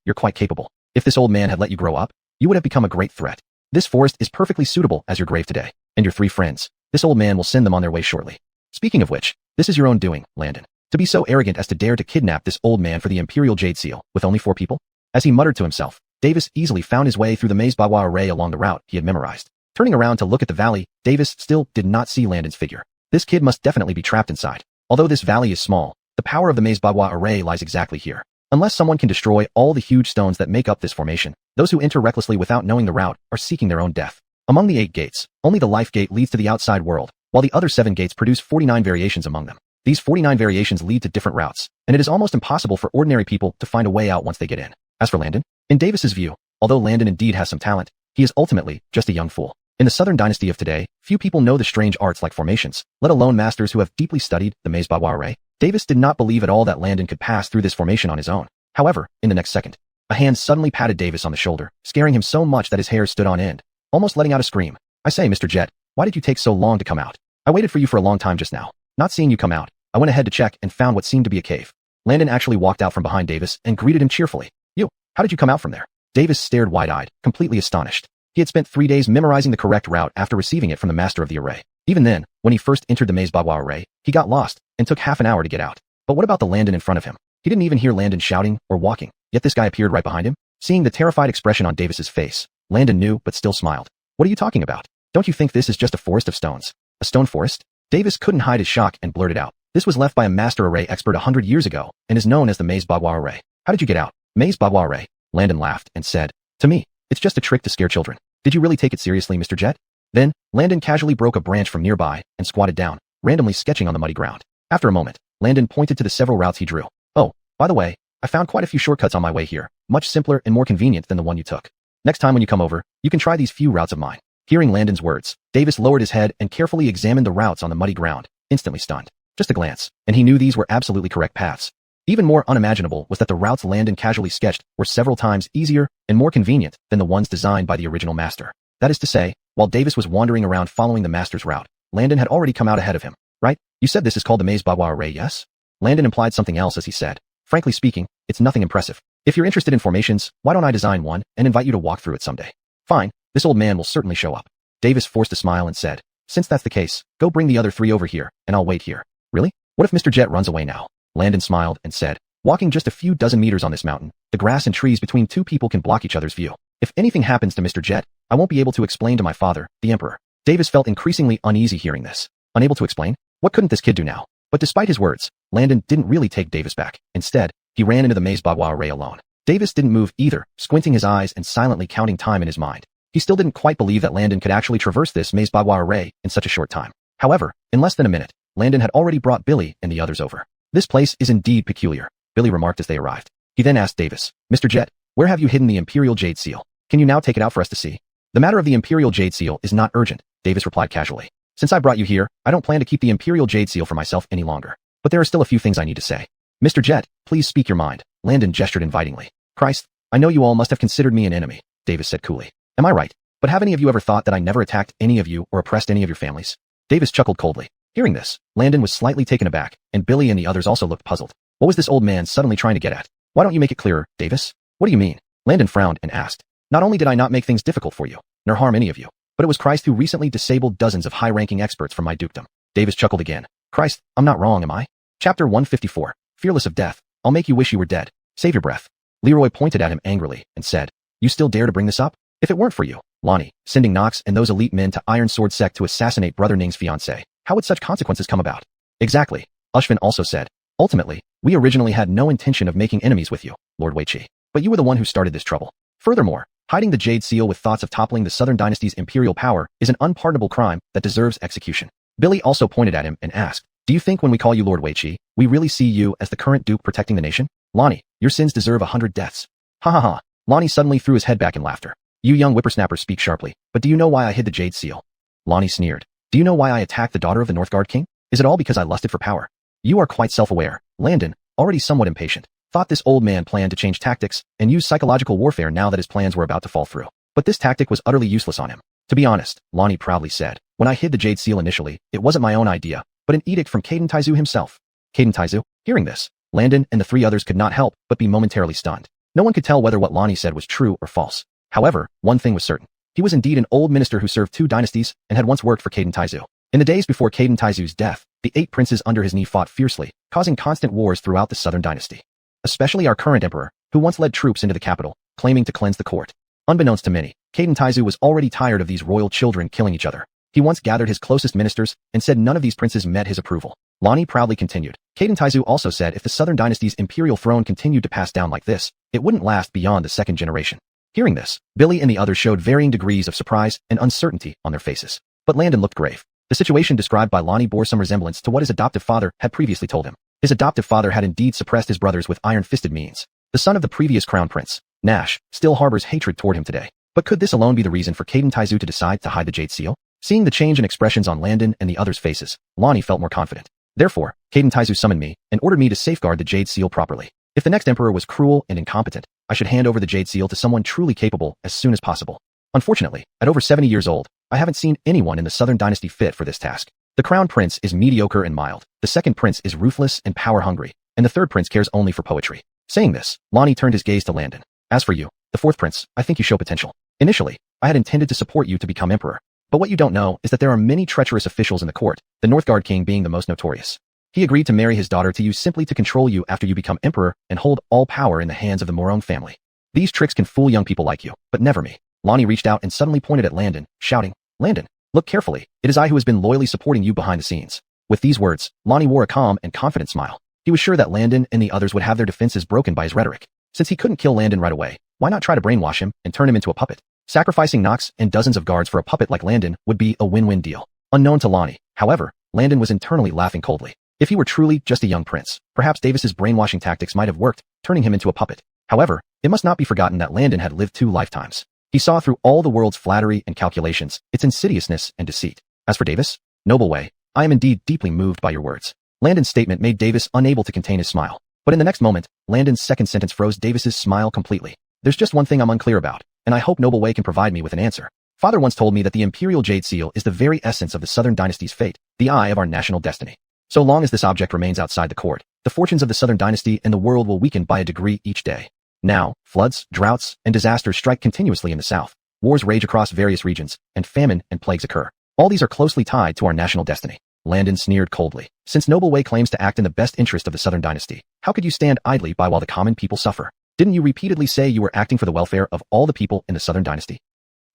you're quite capable. If this old man had let you grow up, you would have become a great threat. This forest is perfectly suitable as your grave today. And your three friends. This old man will send them on their way shortly. Speaking of which, this is your own doing, Landon. To be so arrogant as to dare to kidnap this old man for the Imperial Jade Seal, with only 4 people? As he muttered to himself, Davis easily found his way through the maze Bawa array along the route he had memorized. Turning around to look at the valley, Davis still did not see Landon's figure. This kid must definitely be trapped inside. Although this valley is small, the power of the maze Bawa array lies exactly here. Unless someone can destroy all the huge stones that make up this formation, those who enter recklessly without knowing the route are seeking their own death. Among the 8 gates, only the life gate leads to the outside world, while the other 7 gates produce 49 variations among them. These 49 variations lead to different routes, and it is almost impossible for ordinary people to find a way out once they get in. As for Landon, in Davis's view, although Landon indeed has some talent, he is ultimately just a young fool. In the Southern Dynasty of today, few people know the strange arts like formations, let alone masters who have deeply studied the maze Bawa array. Davis did not believe at all that Landon could pass through this formation on his own. However, in the next second, a hand suddenly patted Davis on the shoulder, scaring him so much that his hair stood on end, almost letting out a scream. I say, Mr. Jet, why did you take so long to come out? I waited for you for a long time just now. Not seeing you come out, I went ahead to check and found what seemed to be a cave. Landon actually walked out from behind Davis and greeted him cheerfully. You, how did you come out from there? Davis stared wide-eyed, completely astonished. He had spent 3 days memorizing the correct route after receiving it from the master of the array. Even then, when he first entered the maze Bawa array, he got lost and took half an hour to get out. But what about the Landon in front of him? He didn't even hear Landon shouting or walking, yet this guy appeared right behind him. Seeing the terrified expression on Davis's face, Landon knew but still smiled. What are you talking about? Don't you think this is just a forest of stones? A stone forest? Davis couldn't hide his shock and blurted out. This was left by a master array expert 100 years ago and is known as the maze Bawa array. How did you get out? Maze Bawa array? Landon laughed and said, to me, it's just a trick to scare children. Did you really take it seriously, Mr. Jet? Then, Landon casually broke a branch from nearby and squatted down, randomly sketching on the muddy ground. After a moment, Landon pointed to the several routes he drew. Oh, by the way, I found quite a few shortcuts on my way here, much simpler and more convenient than the one you took. Next time when you come over, you can try these few routes of mine. Hearing Landon's words, Davis lowered his head and carefully examined the routes on the muddy ground, instantly stunned. Just a glance, and he knew these were absolutely correct paths. Even more unimaginable was that the routes Landon casually sketched were several times easier and more convenient than the ones designed by the original master. That is to say, while Davis was wandering around following the master's route, Landon had already come out ahead of him, right? You said this is called the Maze Barbara Array, yes? Landon implied something else as he said, frankly speaking, it's nothing impressive. If you're interested in formations, why don't I design one and invite you to walk through it someday? Fine, this old man will certainly show up. Davis forced a smile and said, since that's the case, go bring the other 3 over here, and I'll wait here. Really? What if Mr. Jet runs away now? Landon smiled and said, walking just a few dozen meters on this mountain, the grass and trees between 2 people can block each other's view. If anything happens to Mr. Jet, I won't be able to explain to my father, the Emperor. Davis felt increasingly uneasy hearing this. Unable to explain? What couldn't this kid do now? But despite his words, Landon didn't really take Davis back. Instead, he ran into the Maze Barbara Array alone. Davis didn't move either, squinting his eyes and silently counting time in his mind. He still didn't quite believe that Landon could actually traverse this Maze Barbara Array in such a short time. However, in less than a minute, Landon had already brought Billy and the others over. This place is indeed peculiar, Billy remarked as they arrived. He then asked Davis, Mr. Jet, where have you hidden the Imperial Jade Seal? Can you now take it out for us to see? The matter of the Imperial Jade Seal is not urgent, Davis replied casually. Since I brought you here, I don't plan to keep the Imperial Jade Seal for myself any longer. But there are still a few things I need to say. Mr. Jet, please speak your mind, Landon gestured invitingly. Christ, I know you all must have considered me an enemy, Davis said coolly. Am I right? But have any of you ever thought that I never attacked any of you or oppressed any of your families? Davis chuckled coldly. Hearing this, Landon was slightly taken aback, and Billy and the others also looked puzzled. What was this old man suddenly trying to get at? Why don't you make it clearer, Davis? What do you mean? Landon frowned and asked. Not only did I not make things difficult for you, nor harm any of you, but it was Christ who recently disabled dozens of high-ranking experts from my dukedom. Davis chuckled again. Christ, I'm not wrong, am I? Chapter 154. Fearless of death. I'll make you wish you were dead. Save your breath. Leroy pointed at him angrily and said, you still dare to bring this up? If it weren't for you, Lonnie, sending Knox and those elite men to Iron Sword Sect to assassinate Brother Ning's fiancée, how would such consequences come about? Exactly. Ushvin also said. Ultimately, we originally had no intention of making enemies with you, Lord Weiqi. But you were the one who started this trouble. Furthermore, hiding the Jade Seal with thoughts of toppling the Southern Dynasty's imperial power is an unpardonable crime that deserves execution. Billy also pointed at him and asked, do you think when we call you Lord Weiqi, we really see you as the current duke protecting the nation? Lonnie, your sins deserve 100 deaths. Ha ha ha. Lonnie suddenly threw his head back in laughter. You young whippersnappers speak sharply, but do you know why I hid the Jade Seal? Lonnie sneered. Do you know why I attacked the daughter of the Northgard King? Is it all because I lusted for power? You are quite self-aware. Landon, already somewhat impatient, thought this old man planned to change tactics and use psychological warfare now that his plans were about to fall through. But this tactic was utterly useless on him. To be honest, Lonnie proudly said, when I hid the Jade Seal initially, it wasn't my own idea, but an edict from Caden Taizu himself. Caden Taizu? Hearing this, Landon and the 3 others could not help but be momentarily stunned. No one could tell whether what Lonnie said was true or false. However, one thing was certain. He was indeed an old minister who served 2 dynasties and had once worked for Caden Taizu. In the days before Caden Taizu's death, the 8 princes under his knee fought fiercely, causing constant wars throughout the Southern Dynasty. Especially our current emperor, who once led troops into the capital, claiming to cleanse the court. Unbeknownst to many, Caden Taizu was already tired of these royal children killing each other. He once gathered his closest ministers and said none of these princes met his approval. Lonnie proudly continued. Caden Taizu also said if the Southern Dynasty's imperial throne continued to pass down like this, it wouldn't last beyond the 2nd generation. Hearing this, Billy and the others showed varying degrees of surprise and uncertainty on their faces. But Landon looked grave. The situation described by Lonnie bore some resemblance to what his adoptive father had previously told him. His adoptive father had indeed suppressed his brothers with iron-fisted means. The son of the previous crown prince, Nash, still harbors hatred toward him today. But could this alone be the reason for Caden Taizu to decide to hide the Jade Seal? Seeing the change in expressions on Landon and the others' faces, Lonnie felt more confident. Therefore, Caden Taizu summoned me and ordered me to safeguard the Jade Seal properly. If the next emperor was cruel and incompetent, I should hand over the Jade Seal to someone truly capable as soon as possible. Unfortunately, at over 70 years old, I haven't seen anyone in the Southern Dynasty fit for this task. The crown prince is mediocre and mild, the second prince is ruthless and power-hungry, and the third prince cares only for poetry. Saying this, Lonnie turned his gaze to Landon. As for you, the fourth prince, I think you show potential. Initially, I had intended to support you to become emperor. But what you don't know is that there are many treacherous officials in the court, the Northgard King being the most notorious. He agreed to marry his daughter to you simply to control you after you become emperor and hold all power in the hands of the Morone family. These tricks can fool young people like you, but never me. Lonnie reached out and suddenly pointed at Landon, shouting, Landon, look carefully, it is I who has been loyally supporting you behind the scenes. With these words, Lonnie wore a calm and confident smile. He was sure that Landon and the others would have their defenses broken by his rhetoric. Since he couldn't kill Landon right away, why not try to brainwash him and turn him into a puppet? Sacrificing Knox and dozens of guards for a puppet like Landon would be a win-win deal. Unknown to Lonnie, however, Landon was internally laughing coldly. If he were truly just a young prince, perhaps Davis's brainwashing tactics might have worked, turning him into a puppet. However, it must not be forgotten that Landon had lived 2 lifetimes. He saw through all the world's flattery and calculations, its insidiousness and deceit. As for Davis, noble way, I am indeed deeply moved by your words. Landon's statement made Davis unable to contain his smile. But in the next moment, Landon's second sentence froze Davis's smile completely. There's just one thing I'm unclear about, and I hope Noble Way can provide me with an answer. Father once told me that the Imperial Jade Seal is the very essence of the Southern Dynasty's fate, the eye of our national destiny. So long as this object remains outside the court, the fortunes of the Southern Dynasty and the world will weaken by a degree each day. Now, floods, droughts, and disasters strike continuously in the south. Wars rage across various regions, and famine and plagues occur. All these are closely tied to our national destiny. Landon sneered coldly. Since Noble Way claims to act in the best interest of the Southern Dynasty, how could you stand idly by while the common people suffer? Didn't you repeatedly say you were acting for the welfare of all the people in the Southern Dynasty?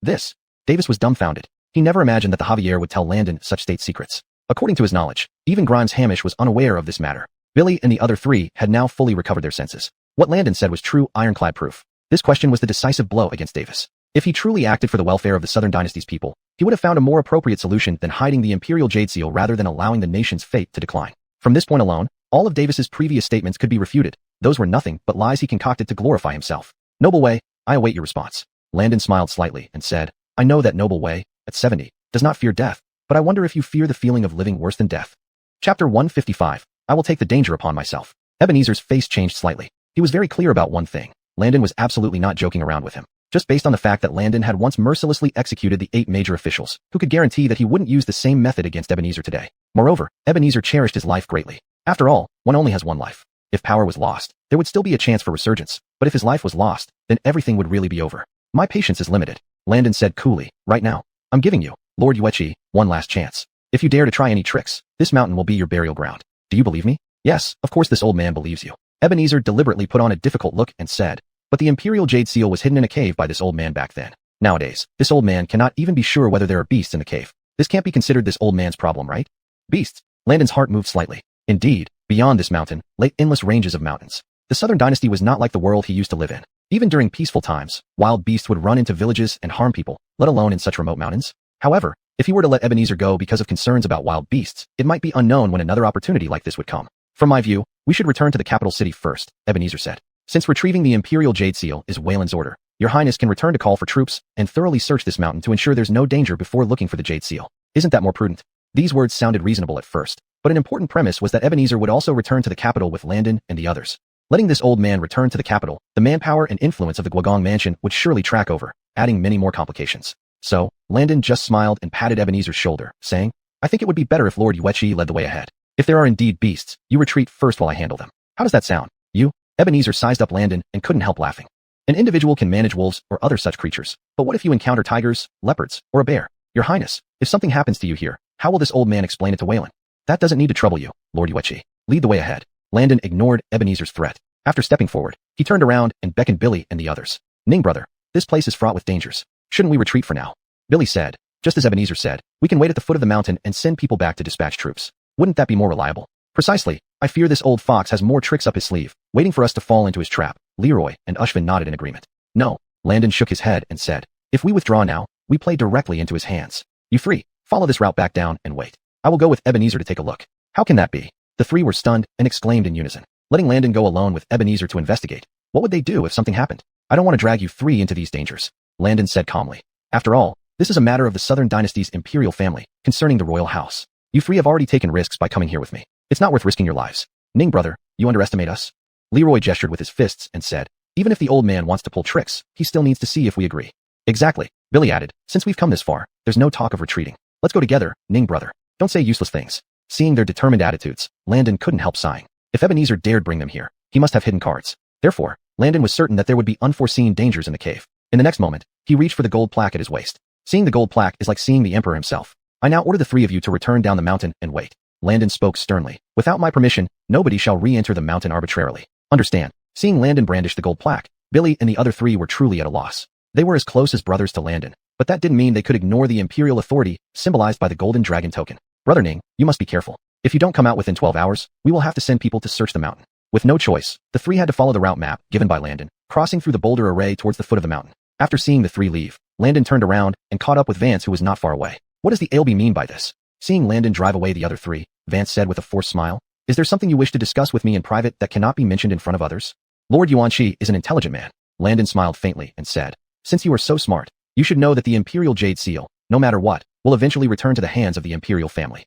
Davis was dumbfounded. He never imagined that the Javier would tell Landon such state secrets. According to his knowledge, even Grimes Hamish was unaware of this matter. Billy and the other 3 had now fully recovered their senses. What Landon said was true, ironclad proof. This question was the decisive blow against Davis. If he truly acted for the welfare of the Southern Dynasty's people, he would have found a more appropriate solution than hiding the Imperial Jade Seal rather than allowing the nation's fate to decline. From this point alone, all of Davis's previous statements could be refuted. Those were nothing but lies he concocted to glorify himself. Noble Way, I await your response. Landon smiled slightly and said, I know that Noble Way, at 70, does not fear death, but I wonder if you fear the feeling of living worse than death. Chapter 155. I will take the danger upon myself. Ebenezer's face changed slightly. He was very clear about one thing. Landon was absolutely not joking around with him. Just based on the fact that Landon had once mercilessly executed the 8 major officials, who could guarantee that he wouldn't use the same method against Ebenezer today. Moreover, Ebenezer cherished his life greatly. After all, one only has one life. If power was lost, there would still be a chance for resurgence, but if his life was lost, then everything would really be over. My patience is limited. Landon said coolly, right now, I'm giving you, Lord Yuechi, one last chance. If you dare to try any tricks, this mountain will be your burial ground. Do you believe me? Yes, of course this old man believes you. Ebenezer deliberately put on a difficult look and said, but the Imperial Jade Seal was hidden in a cave by this old man back then. Nowadays, this old man cannot even be sure whether there are beasts in the cave. This can't be considered this old man's problem, right? Beasts. Landon's heart moved slightly. Indeed, beyond this mountain, lay endless ranges of mountains. The Southern Dynasty was not like the world he used to live in. Even during peaceful times, wild beasts would run into villages and harm people, let alone in such remote mountains. However, if he were to let Ebenezer go because of concerns about wild beasts, it might be unknown when another opportunity like this would come. From my view, we should return to the capital city first, Ebenezer said. Since retrieving the Imperial Jade Seal is Wayland's order, Your Highness can return to call for troops and thoroughly search this mountain to ensure there's no danger before looking for the Jade Seal. Isn't that more prudent? These words sounded reasonable at first, but an important premise was that Ebenezer would also return to the capital with Landon and the others. Letting this old man return to the capital, the manpower and influence of the Guagong mansion would surely track over, adding many more complications. So, Landon just smiled and patted Ebenezer's shoulder, saying, I think it would be better if Lord Yuechi led the way ahead. If there are indeed beasts, you retreat first while I handle them. How does that sound? You? Ebenezer sized up Landon and couldn't help laughing. An individual can manage wolves or other such creatures, but what if you encounter tigers, leopards, or a bear? Your Highness, if something happens to you here, how will this old man explain it to Wayland? That doesn't need to trouble you, Lord Yuechi. Lead the way ahead. Landon ignored Ebenezer's threat. After stepping forward, he turned around and beckoned Billy and the others. Ning brother, this place is fraught with dangers. Shouldn't we retreat for now? Billy said. Just as Ebenezer said, we can wait at the foot of the mountain and send people back to dispatch troops. Wouldn't that be more reliable? Precisely. I fear this old fox has more tricks up his sleeve, waiting for us to fall into his trap. Leroy and Ushvin nodded in agreement. No. Landon shook his head and said, if we withdraw now, we play directly into his hands. You 3, follow this route back down and wait. I will go with Ebenezer to take a look. How can that be? The 3 were stunned and exclaimed in unison. Letting Landon go alone with Ebenezer to investigate. What would they do if something happened? I don't want to drag you 3 into these dangers. Landon said calmly. After all, this is a matter of the Southern Dynasty's imperial family, concerning the royal house. You 3 have already taken risks by coming here with me. It's not worth risking your lives. Ning brother, you underestimate us? Leroy gestured with his fists and said, even if the old man wants to pull tricks, he still needs to see if we agree. Exactly, Billy added. Since we've come this far, there's no talk of retreating. Let's go together, Ning brother. Don't say useless things. Seeing their determined attitudes, Landon couldn't help sighing. If Ebenezer dared bring them here, he must have hidden cards. Therefore, Landon was certain that there would be unforeseen dangers in the cave. In the next moment, he reached for the gold plaque at his waist. Seeing the gold plaque is like seeing the emperor himself. I now order the 3 of you to return down the mountain and wait. Landon spoke sternly. Without my permission, nobody shall re-enter the mountain arbitrarily. Understand? Seeing Landon brandish the gold plaque, Billy and the other 3 were truly at a loss. They were as close as brothers to Landon, but that didn't mean they could ignore the imperial authority symbolized by the golden dragon token. Brother Ning, you must be careful. If you don't come out within 12 hours, we will have to send people to search the mountain. With no choice, the 3 had to follow the route map given by Landon, crossing through the boulder array towards the foot of the mountain. After seeing the 3 leave, Landon turned around and caught up with Vance, who was not far away. What does the Ailby mean by this? Seeing Landon drive away the other 3, Vance said with a forced smile, is there something you wish to discuss with me in private that cannot be mentioned in front of others? Lord Yuanqi is an intelligent man. Landon smiled faintly and said, since you are so smart, you should know that the Imperial Jade Seal, no matter what, will eventually return to the hands of the Imperial family.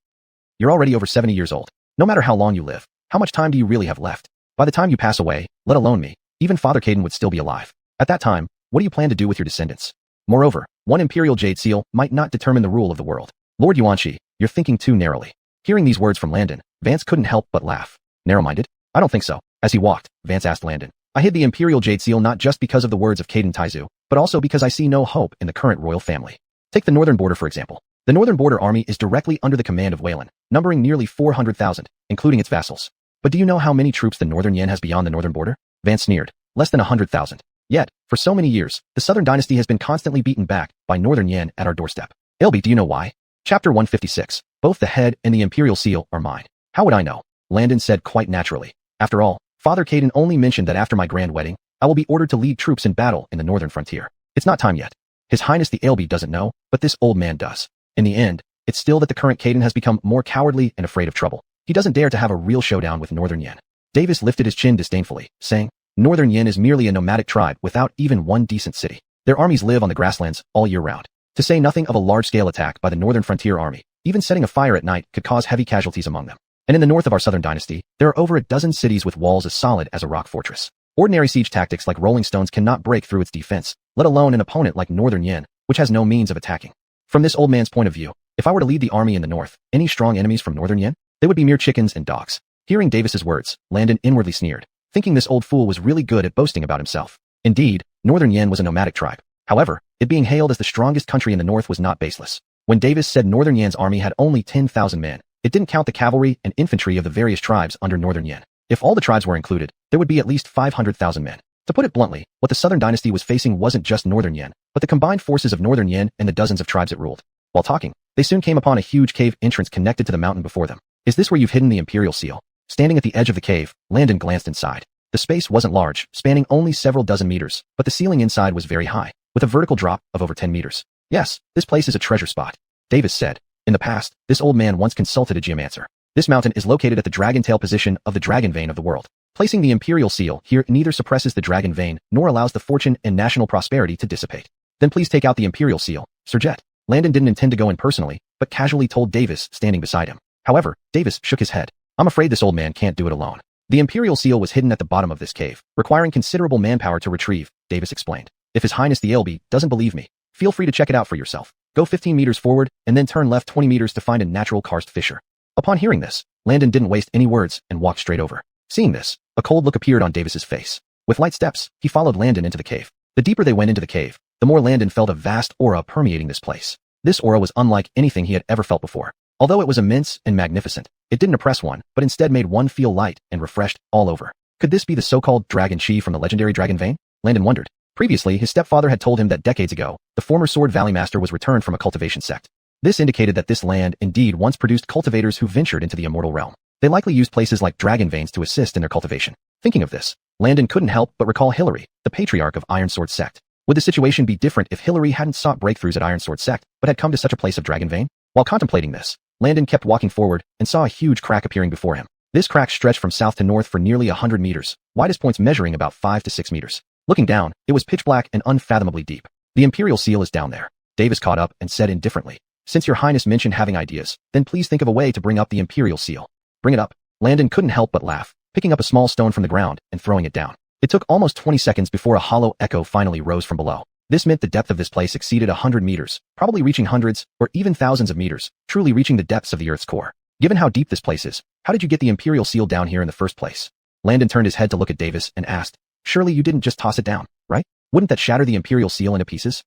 You're already over 70 years old. No matter how long you live, how much time do you really have left? By the time you pass away, let alone me, even Father Caden would still be alive. At that time, what do you plan to do with your descendants? Moreover, one Imperial Jade Seal might not determine the rule of the world. Lord Yuanqi, you're thinking too narrowly. Hearing these words from Landon, Vance couldn't help but laugh. Narrow-minded? I don't think so. As he walked, Vance asked Landon, I hid the Imperial Jade Seal not just because of the words of Caden Taizu, but also because I see no hope in the current royal family. Take the northern border for example. The Northern Border Army is directly under the command of Wayland, numbering nearly 400,000, including its vassals. But do you know how many troops the Northern Yen has beyond the northern border? Vance sneered. Less than 100,000. Yet, for so many years, the Southern Dynasty has been constantly beaten back by Northern Yen at our doorstep. Ilby, do you know why? Chapter 156. Both the head and the Imperial Seal are mine. How would I know? Landon said quite naturally. After all, Father Caden only mentioned that after my grand wedding, I will be ordered to lead troops in battle in the northern frontier. It's not time yet. His Highness the Ailby doesn't know, but this old man does. In the end, it's still that the current Caden has become more cowardly and afraid of trouble. He doesn't dare to have a real showdown with Northern Yen. Davis lifted his chin disdainfully, saying, Northern Yen is merely a nomadic tribe without even one decent city. Their armies live on the grasslands all year round. To say nothing of a large-scale attack by the Northern Frontier Army, even setting a fire at night could cause heavy casualties among them. And in the north of our Southern Dynasty, there are over a dozen cities with walls as solid as a rock fortress. Ordinary siege tactics like rolling stones cannot break through its defense, let alone an opponent like Northern Yen, which has no means of attacking. From this old man's point of view, if I were to lead the army in the north, any strong enemies from Northern Yen? They would be mere chickens and dogs. Hearing Davis's words, Landon inwardly sneered, thinking this old fool was really good at boasting about himself. Indeed, Northern Yen was a nomadic tribe. However, it being hailed as the strongest country in the north was not baseless. When Davis said Northern Yen's army had only 10,000 men, it didn't count the cavalry and infantry of the various tribes under Northern Yen. If all the tribes were included, there would be at least 500,000 men. To put it bluntly, what the Southern Dynasty was facing wasn't just Northern Yen, but the combined forces of Northern Yen and the dozens of tribes it ruled. While talking, they soon came upon a huge cave entrance connected to the mountain before them. Is this where you've hidden the Imperial Seal? Standing at the edge of the cave, Landon glanced inside. The space wasn't large, spanning only several dozen meters, but the ceiling inside was very high, with a vertical drop of over 10 meters. Yes, this place is a treasure spot, Davis said. In the past, this old man once consulted a geomancer. This mountain is located at the dragon tail position of the dragon vein of the world. Placing the Imperial Seal here neither suppresses the dragon vein nor allows the fortune and national prosperity to dissipate. Then please take out the Imperial Seal, Sir Jet. Landon didn't intend to go in personally, but casually told Davis standing beside him. However, Davis shook his head. I'm afraid this old man can't do it alone. The Imperial Seal was hidden at the bottom of this cave, requiring considerable manpower to retrieve, Davis explained. If His Highness the Ailby doesn't believe me, feel free to check it out for yourself. Go 15 meters forward, and then turn left 20 meters to find a natural karst fissure. Upon hearing this, Landon didn't waste any words and walked straight over. Seeing this, a cold look appeared on Davis's face. With light steps, he followed Landon into the cave. The deeper they went into the cave, the more Landon felt a vast aura permeating this place. This aura was unlike anything he had ever felt before. Although it was immense and magnificent, it didn't oppress one, but instead made one feel light and refreshed all over. Could this be the so-called Dragon Chi from the legendary Dragon Vein? Landon wondered. Previously, his stepfather had told him that decades ago, the former Sword Valley Master was returned from a cultivation sect. This indicated that this land indeed once produced cultivators who ventured into the immortal realm. They likely used places like dragon veins to assist in their cultivation. Thinking of this, Landon couldn't help but recall Hillary, the patriarch of Iron Sword Sect. Would the situation be different if Hillary hadn't sought breakthroughs at Iron Sword Sect, but had come to such a place of dragon vein? While contemplating this, Landon kept walking forward and saw a huge crack appearing before him. This crack stretched from south to north for nearly 100 meters, widest points measuring about 5 to 6 meters. Looking down, it was pitch black and unfathomably deep. The Imperial Seal is down there. Davis caught up and said indifferently. Since your Highness mentioned having ideas, then please think of a way to bring up the Imperial Seal. Bring it up. Landon couldn't help but laugh, picking up a small stone from the ground and throwing it down. It took almost 20 seconds before a hollow echo finally rose from below. This meant the depth of this place exceeded 100 meters, probably reaching hundreds or even thousands of meters, truly reaching the depths of the Earth's core. Given how deep this place is, how did you get the Imperial Seal down here in the first place? Landon turned his head to look at Davis and asked, surely you didn't just toss it down, right? Wouldn't that shatter the Imperial Seal into pieces?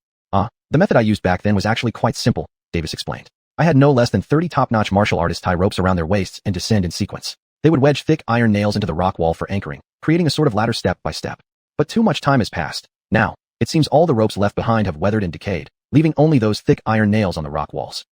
The method I used back then was actually quite simple, Davis explained. I had no less than 30 top-notch martial artists tie ropes around their waists and descend in sequence. They would wedge thick iron nails into the rock wall for anchoring, creating a sort of ladder step by step. But too much time has passed. Now, it seems all the ropes left behind have weathered and decayed, leaving only those thick iron nails on the rock walls.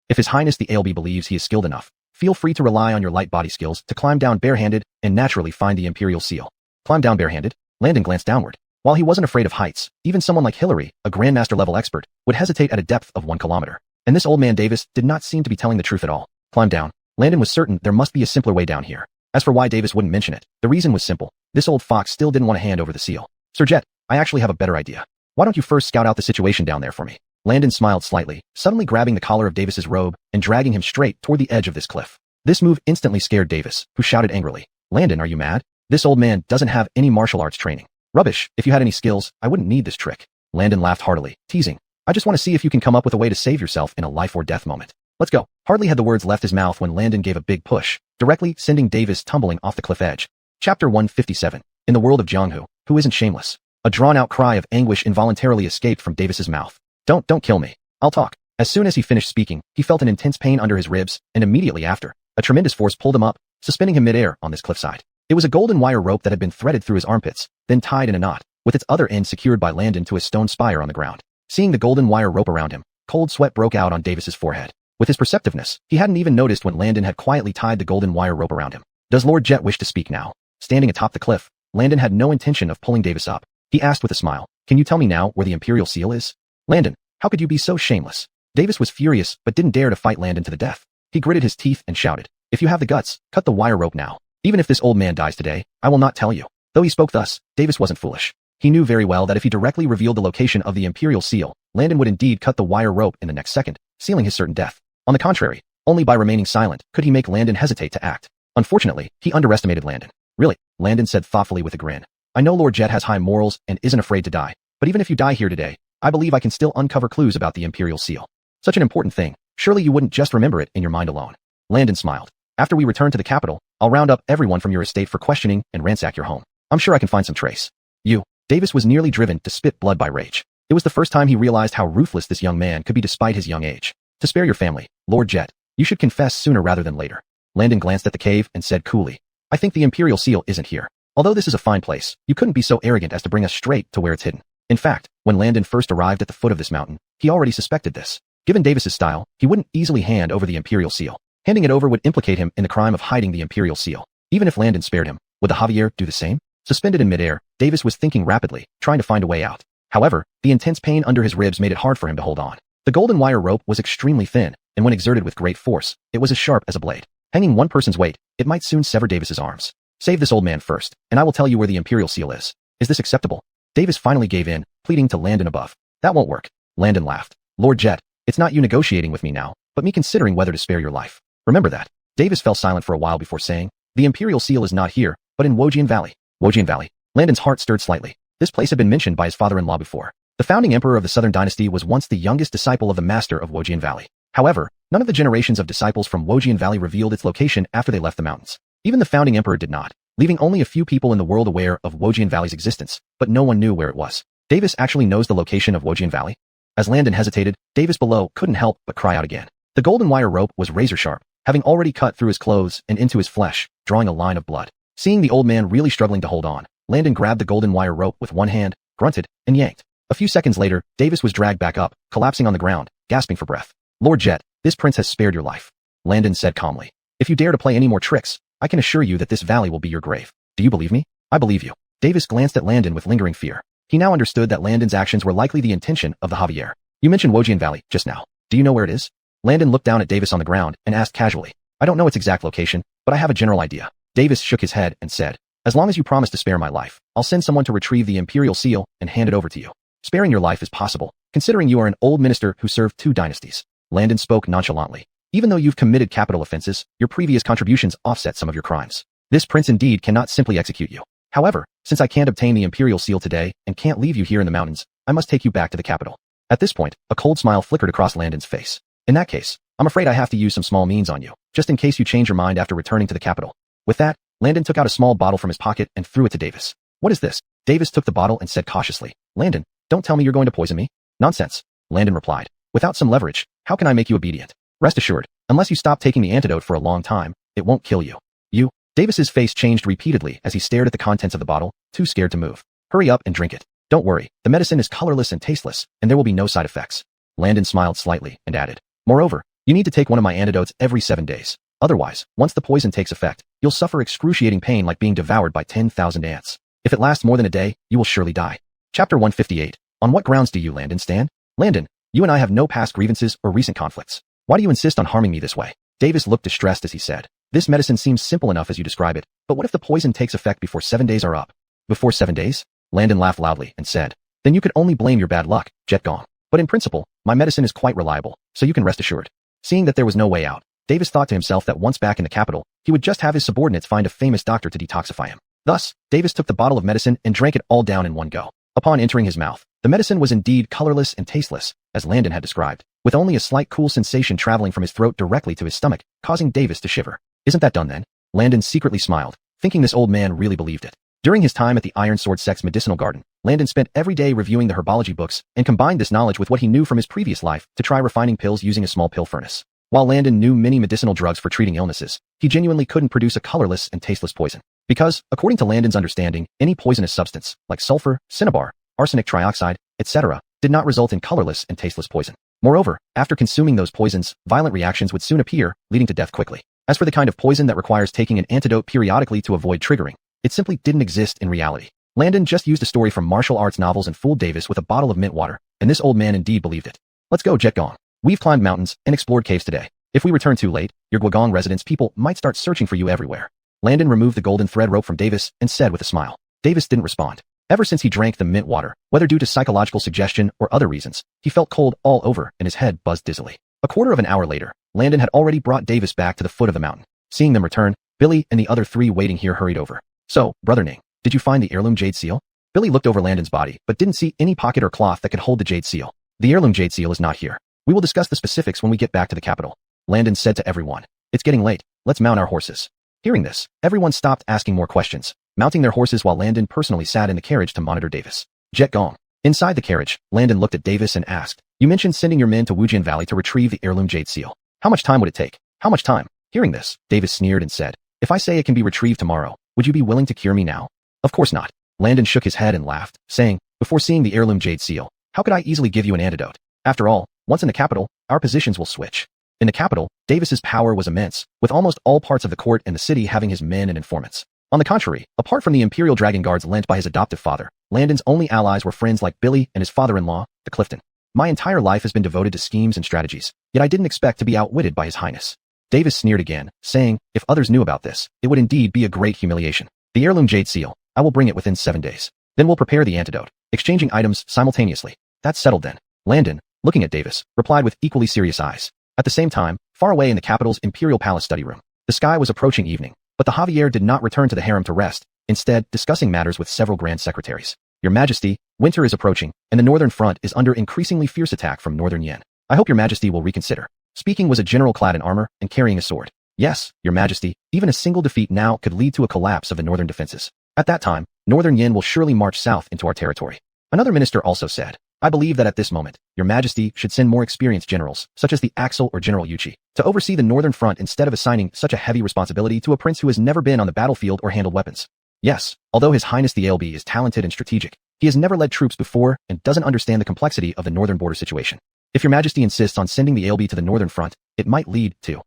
If His Highness the Ailby believes he is skilled enough, feel free to rely on your light body skills to climb down barehanded and naturally find the Imperial Seal. Climb down barehanded? Landon glanced downward. While he wasn't afraid of heights, even someone like Hillary, a Grandmaster-level expert, would hesitate at a depth of 1 kilometer. And this old man Davis did not seem to be telling the truth at all. Climb down. Landon was certain there must be a simpler way down here. As for why Davis wouldn't mention it, the reason was simple. This old fox still didn't want to hand over the seal. Sir Jet, I actually have a better idea. Why don't you first scout out the situation down there for me? Landon smiled slightly, suddenly grabbing the collar of Davis's robe and dragging him straight toward the edge of this cliff. This move instantly scared Davis, who shouted angrily, Landon, are you mad? This old man doesn't have any martial arts training. Rubbish, if you had any skills, I wouldn't need this trick. Landon laughed heartily, teasing, I just want to see if you can come up with a way to save yourself in a life or death moment. Let's go. Hardly had the words left his mouth when Landon gave a big push, directly sending Davis tumbling off the cliff edge. Chapter 157. In the world of Jianghu, who isn't shameless? A drawn-out cry of anguish involuntarily escaped from Davis's mouth. Don't kill me. I'll talk. As soon as he finished speaking, he felt an intense pain under his ribs, and immediately after, a tremendous force pulled him up, suspending him midair on this cliffside. It was a golden wire rope that had been threaded through his armpits, then tied in a knot, with its other end secured by Landon to a stone spire on the ground. Seeing the golden wire rope around him, cold sweat broke out on Davis's forehead. With his perceptiveness, he hadn't even noticed when Landon had quietly tied the golden wire rope around him. Does Lord Jet wish to speak now? Standing atop the cliff, Landon had no intention of pulling Davis up. He asked with a smile, can you tell me now where the Imperial seal is? Landon, how could you be so shameless? Davis was furious but didn't dare to fight Landon to the death. He gritted his teeth and shouted, if you have the guts, cut the wire rope now. Even if this old man dies today, I will not tell you. Though he spoke thus, Davis wasn't foolish. He knew very well that if he directly revealed the location of the Imperial seal, Landon would indeed cut the wire rope in the next second, sealing his certain death. On the contrary, only by remaining silent could he make Landon hesitate to act. Unfortunately, he underestimated Landon. Really, Landon said thoughtfully with a grin. I know Lord Jet has high morals and isn't afraid to die, but even if you die here today, I believe I can still uncover clues about the Imperial seal. Such an important thing, surely you wouldn't just remember it in your mind alone. Landon smiled. After we return to the capital, I'll round up everyone from your estate for questioning and ransack your home. I'm sure I can find some trace. Davis was nearly driven to spit blood by rage. It was the first time he realized how ruthless this young man could be despite his young age. To spare your family, Lord Jet, you should confess sooner rather than later. Landon glanced at the cave and said coolly, I think the Imperial seal isn't here. Although this is a fine place, you couldn't be so arrogant as to bring us straight to where it's hidden. In fact, when Landon first arrived at the foot of this mountain, he already suspected this. Given Davis's style, he wouldn't easily hand over the Imperial seal. Handing it over would implicate him in the crime of hiding the Imperial seal. Even if Landon spared him, would the Javier do the same? Suspended in midair, Davis was thinking rapidly, trying to find a way out. However, the intense pain under his ribs made it hard for him to hold on. The golden wire rope was extremely thin, and when exerted with great force, it was as sharp as a blade. Hanging one person's weight, it might soon sever Davis's arms. Save this old man first, and I will tell you where the Imperial seal is. Is this acceptable? Davis finally gave in, pleading to Landon above. That won't work. Landon laughed. Lord Jet, it's not you negotiating with me now, but me considering whether to spare your life. Remember that. Davis fell silent for a while before saying, the Imperial seal is not here, but in Wojian Valley. Wojian Valley. Landon's heart stirred slightly. This place had been mentioned by his father-in-law before. The founding emperor of the Southern Dynasty was once the youngest disciple of the master of Wojian Valley. However, none of the generations of disciples from Wojian Valley revealed its location after they left the mountains. Even the founding emperor did not, leaving only a few people in the world aware of Wojian Valley's existence, but no one knew where it was. Davis actually knows the location of Wojian Valley? As Landon hesitated, Davis below couldn't help but cry out again. The golden wire rope was razor sharp, having already cut through his clothes and into his flesh, drawing a line of blood. Seeing the old man really struggling to hold on, Landon grabbed the golden wire rope with one hand, grunted, and yanked. A few seconds later, Davis was dragged back up, collapsing on the ground, gasping for breath. Lord Jet, this prince has spared your life. Landon said calmly. If you dare to play any more tricks, I can assure you that this valley will be your grave. Do you believe me? I believe you. Davis glanced at Landon with lingering fear. He now understood that Landon's actions were likely the intention of the Javier. You mentioned Wojian Valley just now. Do you know where it is? Landon looked down at Davis on the ground and asked casually. I don't know its exact location, but I have a general idea. Davis shook his head and said, as long as you promise to spare my life, I'll send someone to retrieve the Imperial seal and hand it over to you. Sparing your life is possible, considering you are an old minister who served 2 dynasties. Landon spoke nonchalantly. Even though you've committed capital offenses, your previous contributions offset some of your crimes. This prince indeed cannot simply execute you. However, since I can't obtain the Imperial seal today and can't leave you here in the mountains, I must take you back to the capital. At this point, a cold smile flickered across Landon's face. In that case, I'm afraid I have to use some small means on you, just in case you change your mind after returning to the capital. With that, Landon took out a small bottle from his pocket and threw it to Davis. What is this? Davis took the bottle and said cautiously, Landon, don't tell me you're going to poison me. Nonsense. Landon replied. Without some leverage, how can I make you obedient? Rest assured, unless you stop taking the antidote for a long time, it won't kill you. Davis's face changed repeatedly as he stared at the contents of the bottle, too scared to move. Hurry up and drink it. Don't worry, the medicine is colorless and tasteless, and there will be no side effects. Landon smiled slightly and added, moreover, you need to take one of my antidotes every 7 days. Otherwise, once the poison takes effect, you'll suffer excruciating pain like being devoured by 10,000 ants. If it lasts more than a day, you will surely die. Chapter 158. On what grounds do you, Landon, stand? Landon, you and I have no past grievances or recent conflicts. Why do you insist on harming me this way? Davis looked distressed as he said. This medicine seems simple enough as you describe it, but what if the poison takes effect before 7 days are up? Before 7 days? Landon laughed loudly and said, then you could only blame your bad luck, Jet Gong. But in principle, my medicine is quite reliable, so you can rest assured. Seeing that there was no way out, Davis thought to himself that once back in the capital, he would just have his subordinates find a famous doctor to detoxify him. Thus, Davis took the bottle of medicine and drank it all down in one go. Upon entering his mouth, the medicine was indeed colorless and tasteless, as Landon had described, with only a slight cool sensation traveling from his throat directly to his stomach, causing Davis to shiver. Isn't that done then? Landon secretly smiled, thinking this old man really believed it. During his time at the Iron Sword Sect's medicinal garden, Landon spent every day reviewing the herbology books and combined this knowledge with what he knew from his previous life to try refining pills using a small pill furnace. While Landon knew many medicinal drugs for treating illnesses, he genuinely couldn't produce a colorless and tasteless poison. Because, according to Landon's understanding, any poisonous substance, like sulfur, cinnabar, arsenic trioxide, etc., did not result in colorless and tasteless poison. Moreover, after consuming those poisons, violent reactions would soon appear, leading to death quickly. As for the kind of poison that requires taking an antidote periodically to avoid triggering, it simply didn't exist in reality. Landon just used a story from martial arts novels and fooled Davis with a bottle of mint water, and this old man indeed believed it. Let's go, Jet Gong. We've climbed mountains and explored caves today. If we return too late, your Guogong residence people might start searching for you everywhere. Landon removed the golden thread rope from Davis and said with a smile. Davis didn't respond. Ever since he drank the mint water, whether due to psychological suggestion or other reasons, he felt cold all over and his head buzzed dizzily. A quarter of an hour later, Landon had already brought Davis back to the foot of the mountain. Seeing them return, Billy and the other three waiting here hurried over. So, Brother Ning, did you find the heirloom jade seal? Billy looked over Landon's body, but didn't see any pocket or cloth that could hold the jade seal. The heirloom jade seal is not here. We will discuss the specifics when we get back to the capital. Landon said to everyone. It's getting late. Let's mount our horses. Hearing this, everyone stopped asking more questions, mounting their horses while Landon personally sat in the carriage to monitor Davis. Jet Gong. Inside the carriage, Landon looked at Davis and asked, you mentioned sending your men to Wujian Valley to retrieve the heirloom jade seal. How much time would it take? How much time? Hearing this, Davis sneered and said, if I say it can be retrieved tomorrow, would you be willing to cure me now? Of course not. Landon shook his head and laughed, saying, before seeing the heirloom jade seal, how could I easily give you an antidote? After all, once in the capital, our positions will switch. In the capital, Davis's power was immense, with almost all parts of the court and the city having his men and informants. On the contrary, apart from the Imperial Dragon Guards lent by his adoptive father, Landon's only allies were friends like Billy and his father-in-law, the Clifton. My entire life has been devoted to schemes and strategies, yet I didn't expect to be outwitted by His Highness. Davis sneered again, saying, if others knew about this, it would indeed be a great humiliation. The heirloom jade seal, I will bring it within 7 days. Then we'll prepare the antidote, exchanging items simultaneously. That's settled then. Landon, looking at Davis, replied with equally serious eyes. At the same time, far away in the capital's Imperial Palace study room, the sky was approaching evening, but the Javier did not return to the harem to rest, instead discussing matters with several grand secretaries. Your Majesty, winter is approaching, and the northern front is under increasingly fierce attack from northern Yen. I hope your Majesty will reconsider. Speaking was a general clad in armor and carrying a sword. Yes, your Majesty, even a single defeat now could lead to a collapse of the northern defenses. At that time, northern Yen will surely march south into our territory. Another minister also said, I believe that at this moment, your Majesty should send more experienced generals, such as the Axel or General Yuchi, to oversee the northern front instead of assigning such a heavy responsibility to a prince who has never been on the battlefield or handled weapons. Yes, although His Highness the ALB is talented and strategic, he has never led troops before and doesn't understand the complexity of the northern border situation. If your Majesty insists on sending the ALB to the northern front, it might lead to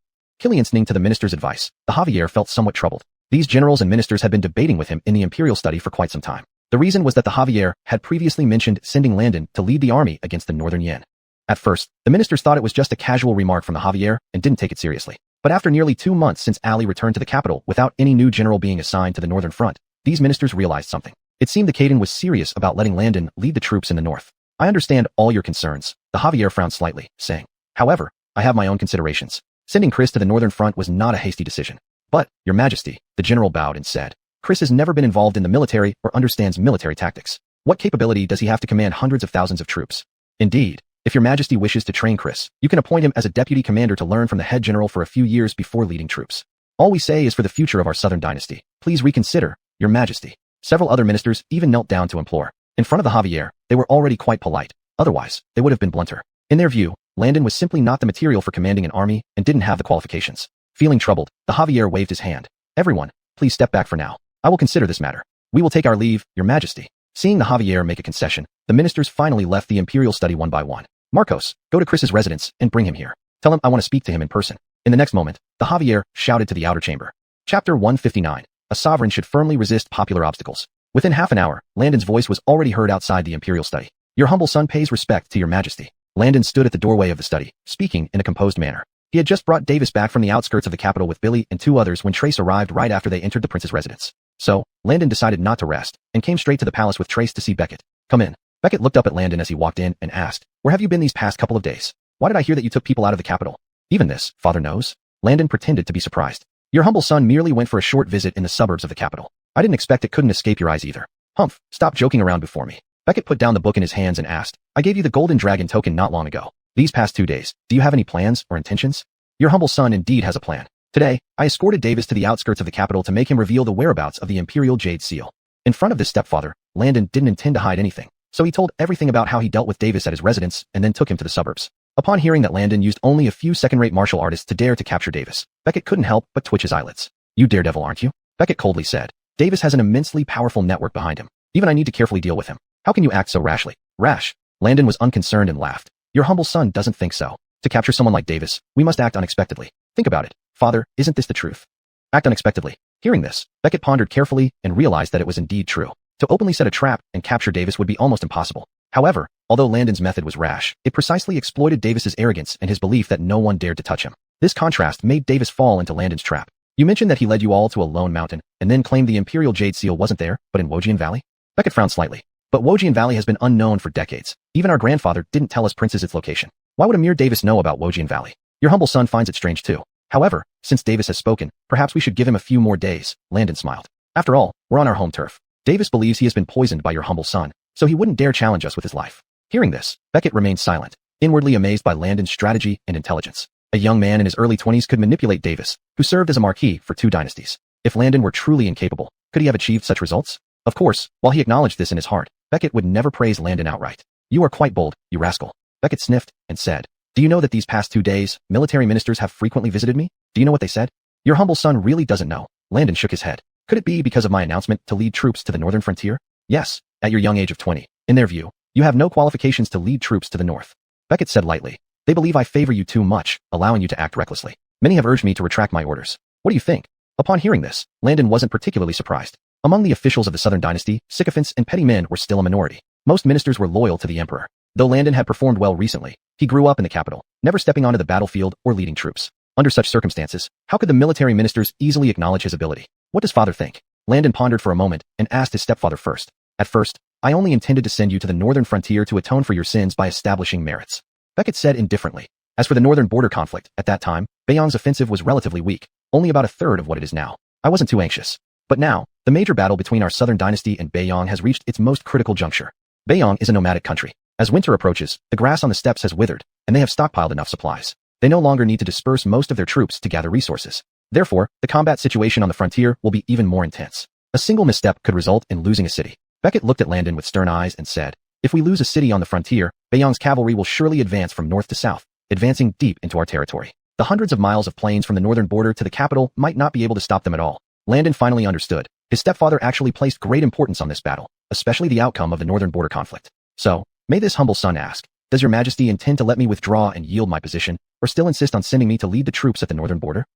listening to the minister's advice. The Javier felt somewhat troubled. These generals and ministers had been debating with him in the imperial study for quite some time. The reason was that the Javier had previously mentioned sending Landon to lead the army against the northern Yen. At first, the ministers thought it was just a casual remark from the Javier and didn't take it seriously. But after nearly 2 months since Ali returned to the capital without any new general being assigned to the northern front, these ministers realized something. It seemed the Caden was serious about letting Landon lead the troops in the north. I understand all your concerns, the Javier frowned slightly, saying. However, I have my own considerations. Sending Chris to the northern front was not a hasty decision. But, your Majesty, the general bowed and said, Chris has never been involved in the military or understands military tactics. What capability does he have to command hundreds of thousands of troops? Indeed, if your Majesty wishes to train Chris, you can appoint him as a deputy commander to learn from the head general for a few years before leading troops. All we say is for the future of our southern dynasty. Please reconsider, your Majesty. Several other ministers even knelt down to implore. In front of the Javier, they were already quite polite. Otherwise, they would have been blunter. In their view, Landon was simply not the material for commanding an army and didn't have the qualifications. Feeling troubled, the Javier waved his hand. Everyone, please step back for now. I will consider this matter. We will take our leave, your Majesty. Seeing the Javier make a concession, the ministers finally left the imperial study one by one. Marcos, go to Chris's residence and bring him here. Tell him I want to speak to him in person. In the next moment, the Javier shouted to the outer chamber. Chapter 159. A sovereign should firmly resist popular obstacles. Within half an hour, Landon's voice was already heard outside the imperial study. Your humble son pays respect to your Majesty. Landon stood at the doorway of the study, speaking in a composed manner. He had just brought Davis back from the outskirts of the capital with Billy and 2 others when Trace arrived right after they entered the prince's residence. So, Landon decided not to rest, and came straight to the palace with Trace to see Beckett. Come in. Beckett looked up at Landon as he walked in and asked, where have you been these past couple of days? Why did I hear that you took people out of the capital? Even this, father knows? Landon pretended to be surprised. Your humble son merely went for a short visit in the suburbs of the capital. I didn't expect it couldn't escape your eyes either. Humph, stop joking around before me. Beckett put down the book in his hands and asked, I gave you the golden dragon token not long ago. These past 2 days, do you have any plans or intentions? Your humble son indeed has a plan. Today, I escorted Davis to the outskirts of the capital to make him reveal the whereabouts of the Imperial Jade Seal. In front of this stepfather, Landon didn't intend to hide anything, so he told everything about how he dealt with Davis at his residence and then took him to the suburbs. Upon hearing that Landon used only a few second-rate martial artists to dare to capture Davis, Beckett couldn't help but twitch his eyelids. You daredevil, aren't you? Beckett coldly said. Davis has an immensely powerful network behind him. Even I need to carefully deal with him. How can you act so rashly? Rash. Landon was unconcerned and laughed. Your humble son doesn't think so. To capture someone like Davis, we must act unexpectedly. Think about it. Father, isn't this the truth? Act unexpectedly. Hearing this, Beckett pondered carefully and realized that it was indeed true. To openly set a trap and capture Davis would be almost impossible. However, although Landon's method was rash, it precisely exploited Davis's arrogance and his belief that no one dared to touch him. This contrast made Davis fall into Landon's trap. You mentioned that he led you all to a lone mountain and then claimed the Imperial Jade Seal wasn't there, but in Wojian Valley? Beckett frowned slightly. But Wojian Valley has been unknown for decades. Even our grandfather didn't tell us princes its location. Why would a mere Davis know about Wojian Valley? Your humble son finds it strange too. However, since Davis has spoken, perhaps we should give him a few more days, Landon smiled. After all, we're on our home turf. Davis believes he has been poisoned by your humble son, so he wouldn't dare challenge us with his life. Hearing this, Beckett remained silent, inwardly amazed by Landon's strategy and intelligence. A young man in his early 20s could manipulate Davis, who served as a marquis for 2 dynasties. If Landon were truly incapable, could he have achieved such results? Of course, while he acknowledged this in his heart, Beckett would never praise Landon outright. You are quite bold, you rascal. Beckett sniffed and said, do you know that these past 2 days, military ministers have frequently visited me? Do you know what they said? Your humble son really doesn't know. Landon shook his head. Could it be because of my announcement to lead troops to the northern frontier? Yes, at your young age of 20. In their view, you have no qualifications to lead troops to the north. Beckett said lightly. They believe I favor you too much, allowing you to act recklessly. Many have urged me to retract my orders. What do you think? Upon hearing this, Landon wasn't particularly surprised. Among the officials of the southern dynasty, sycophants and petty men were still a minority. Most ministers were loyal to the emperor. Though Landon had performed well recently, he grew up in the capital, never stepping onto the battlefield or leading troops. Under such circumstances, how could the military ministers easily acknowledge his ability? What does father think? Landon pondered for a moment and asked his stepfather first. At first, I only intended to send you to the northern frontier to atone for your sins by establishing merits. Beckett said indifferently. As for the northern border conflict, at that time, Beiyang's offensive was relatively weak, only about a third of what it is now. I wasn't too anxious. But now, the major battle between our southern dynasty and Beiyang has reached its most critical juncture. Beiyang is a nomadic country. As winter approaches, the grass on the steppes has withered, and they have stockpiled enough supplies. They no longer need to disperse most of their troops to gather resources. Therefore, the combat situation on the frontier will be even more intense. A single misstep could result in losing a city. Beckett looked at Landon with stern eyes and said, if we lose a city on the frontier, Beiyang's cavalry will surely advance from north to south, advancing deep into our territory. The hundreds of miles of plains from the northern border to the capital might not be able to stop them at all. Landon finally understood. His stepfather actually placed great importance on this battle, especially the outcome of the northern border conflict. So, may this humble son ask, does your majesty intend to let me withdraw and yield my position, or still insist on sending me to lead the troops at the northern border?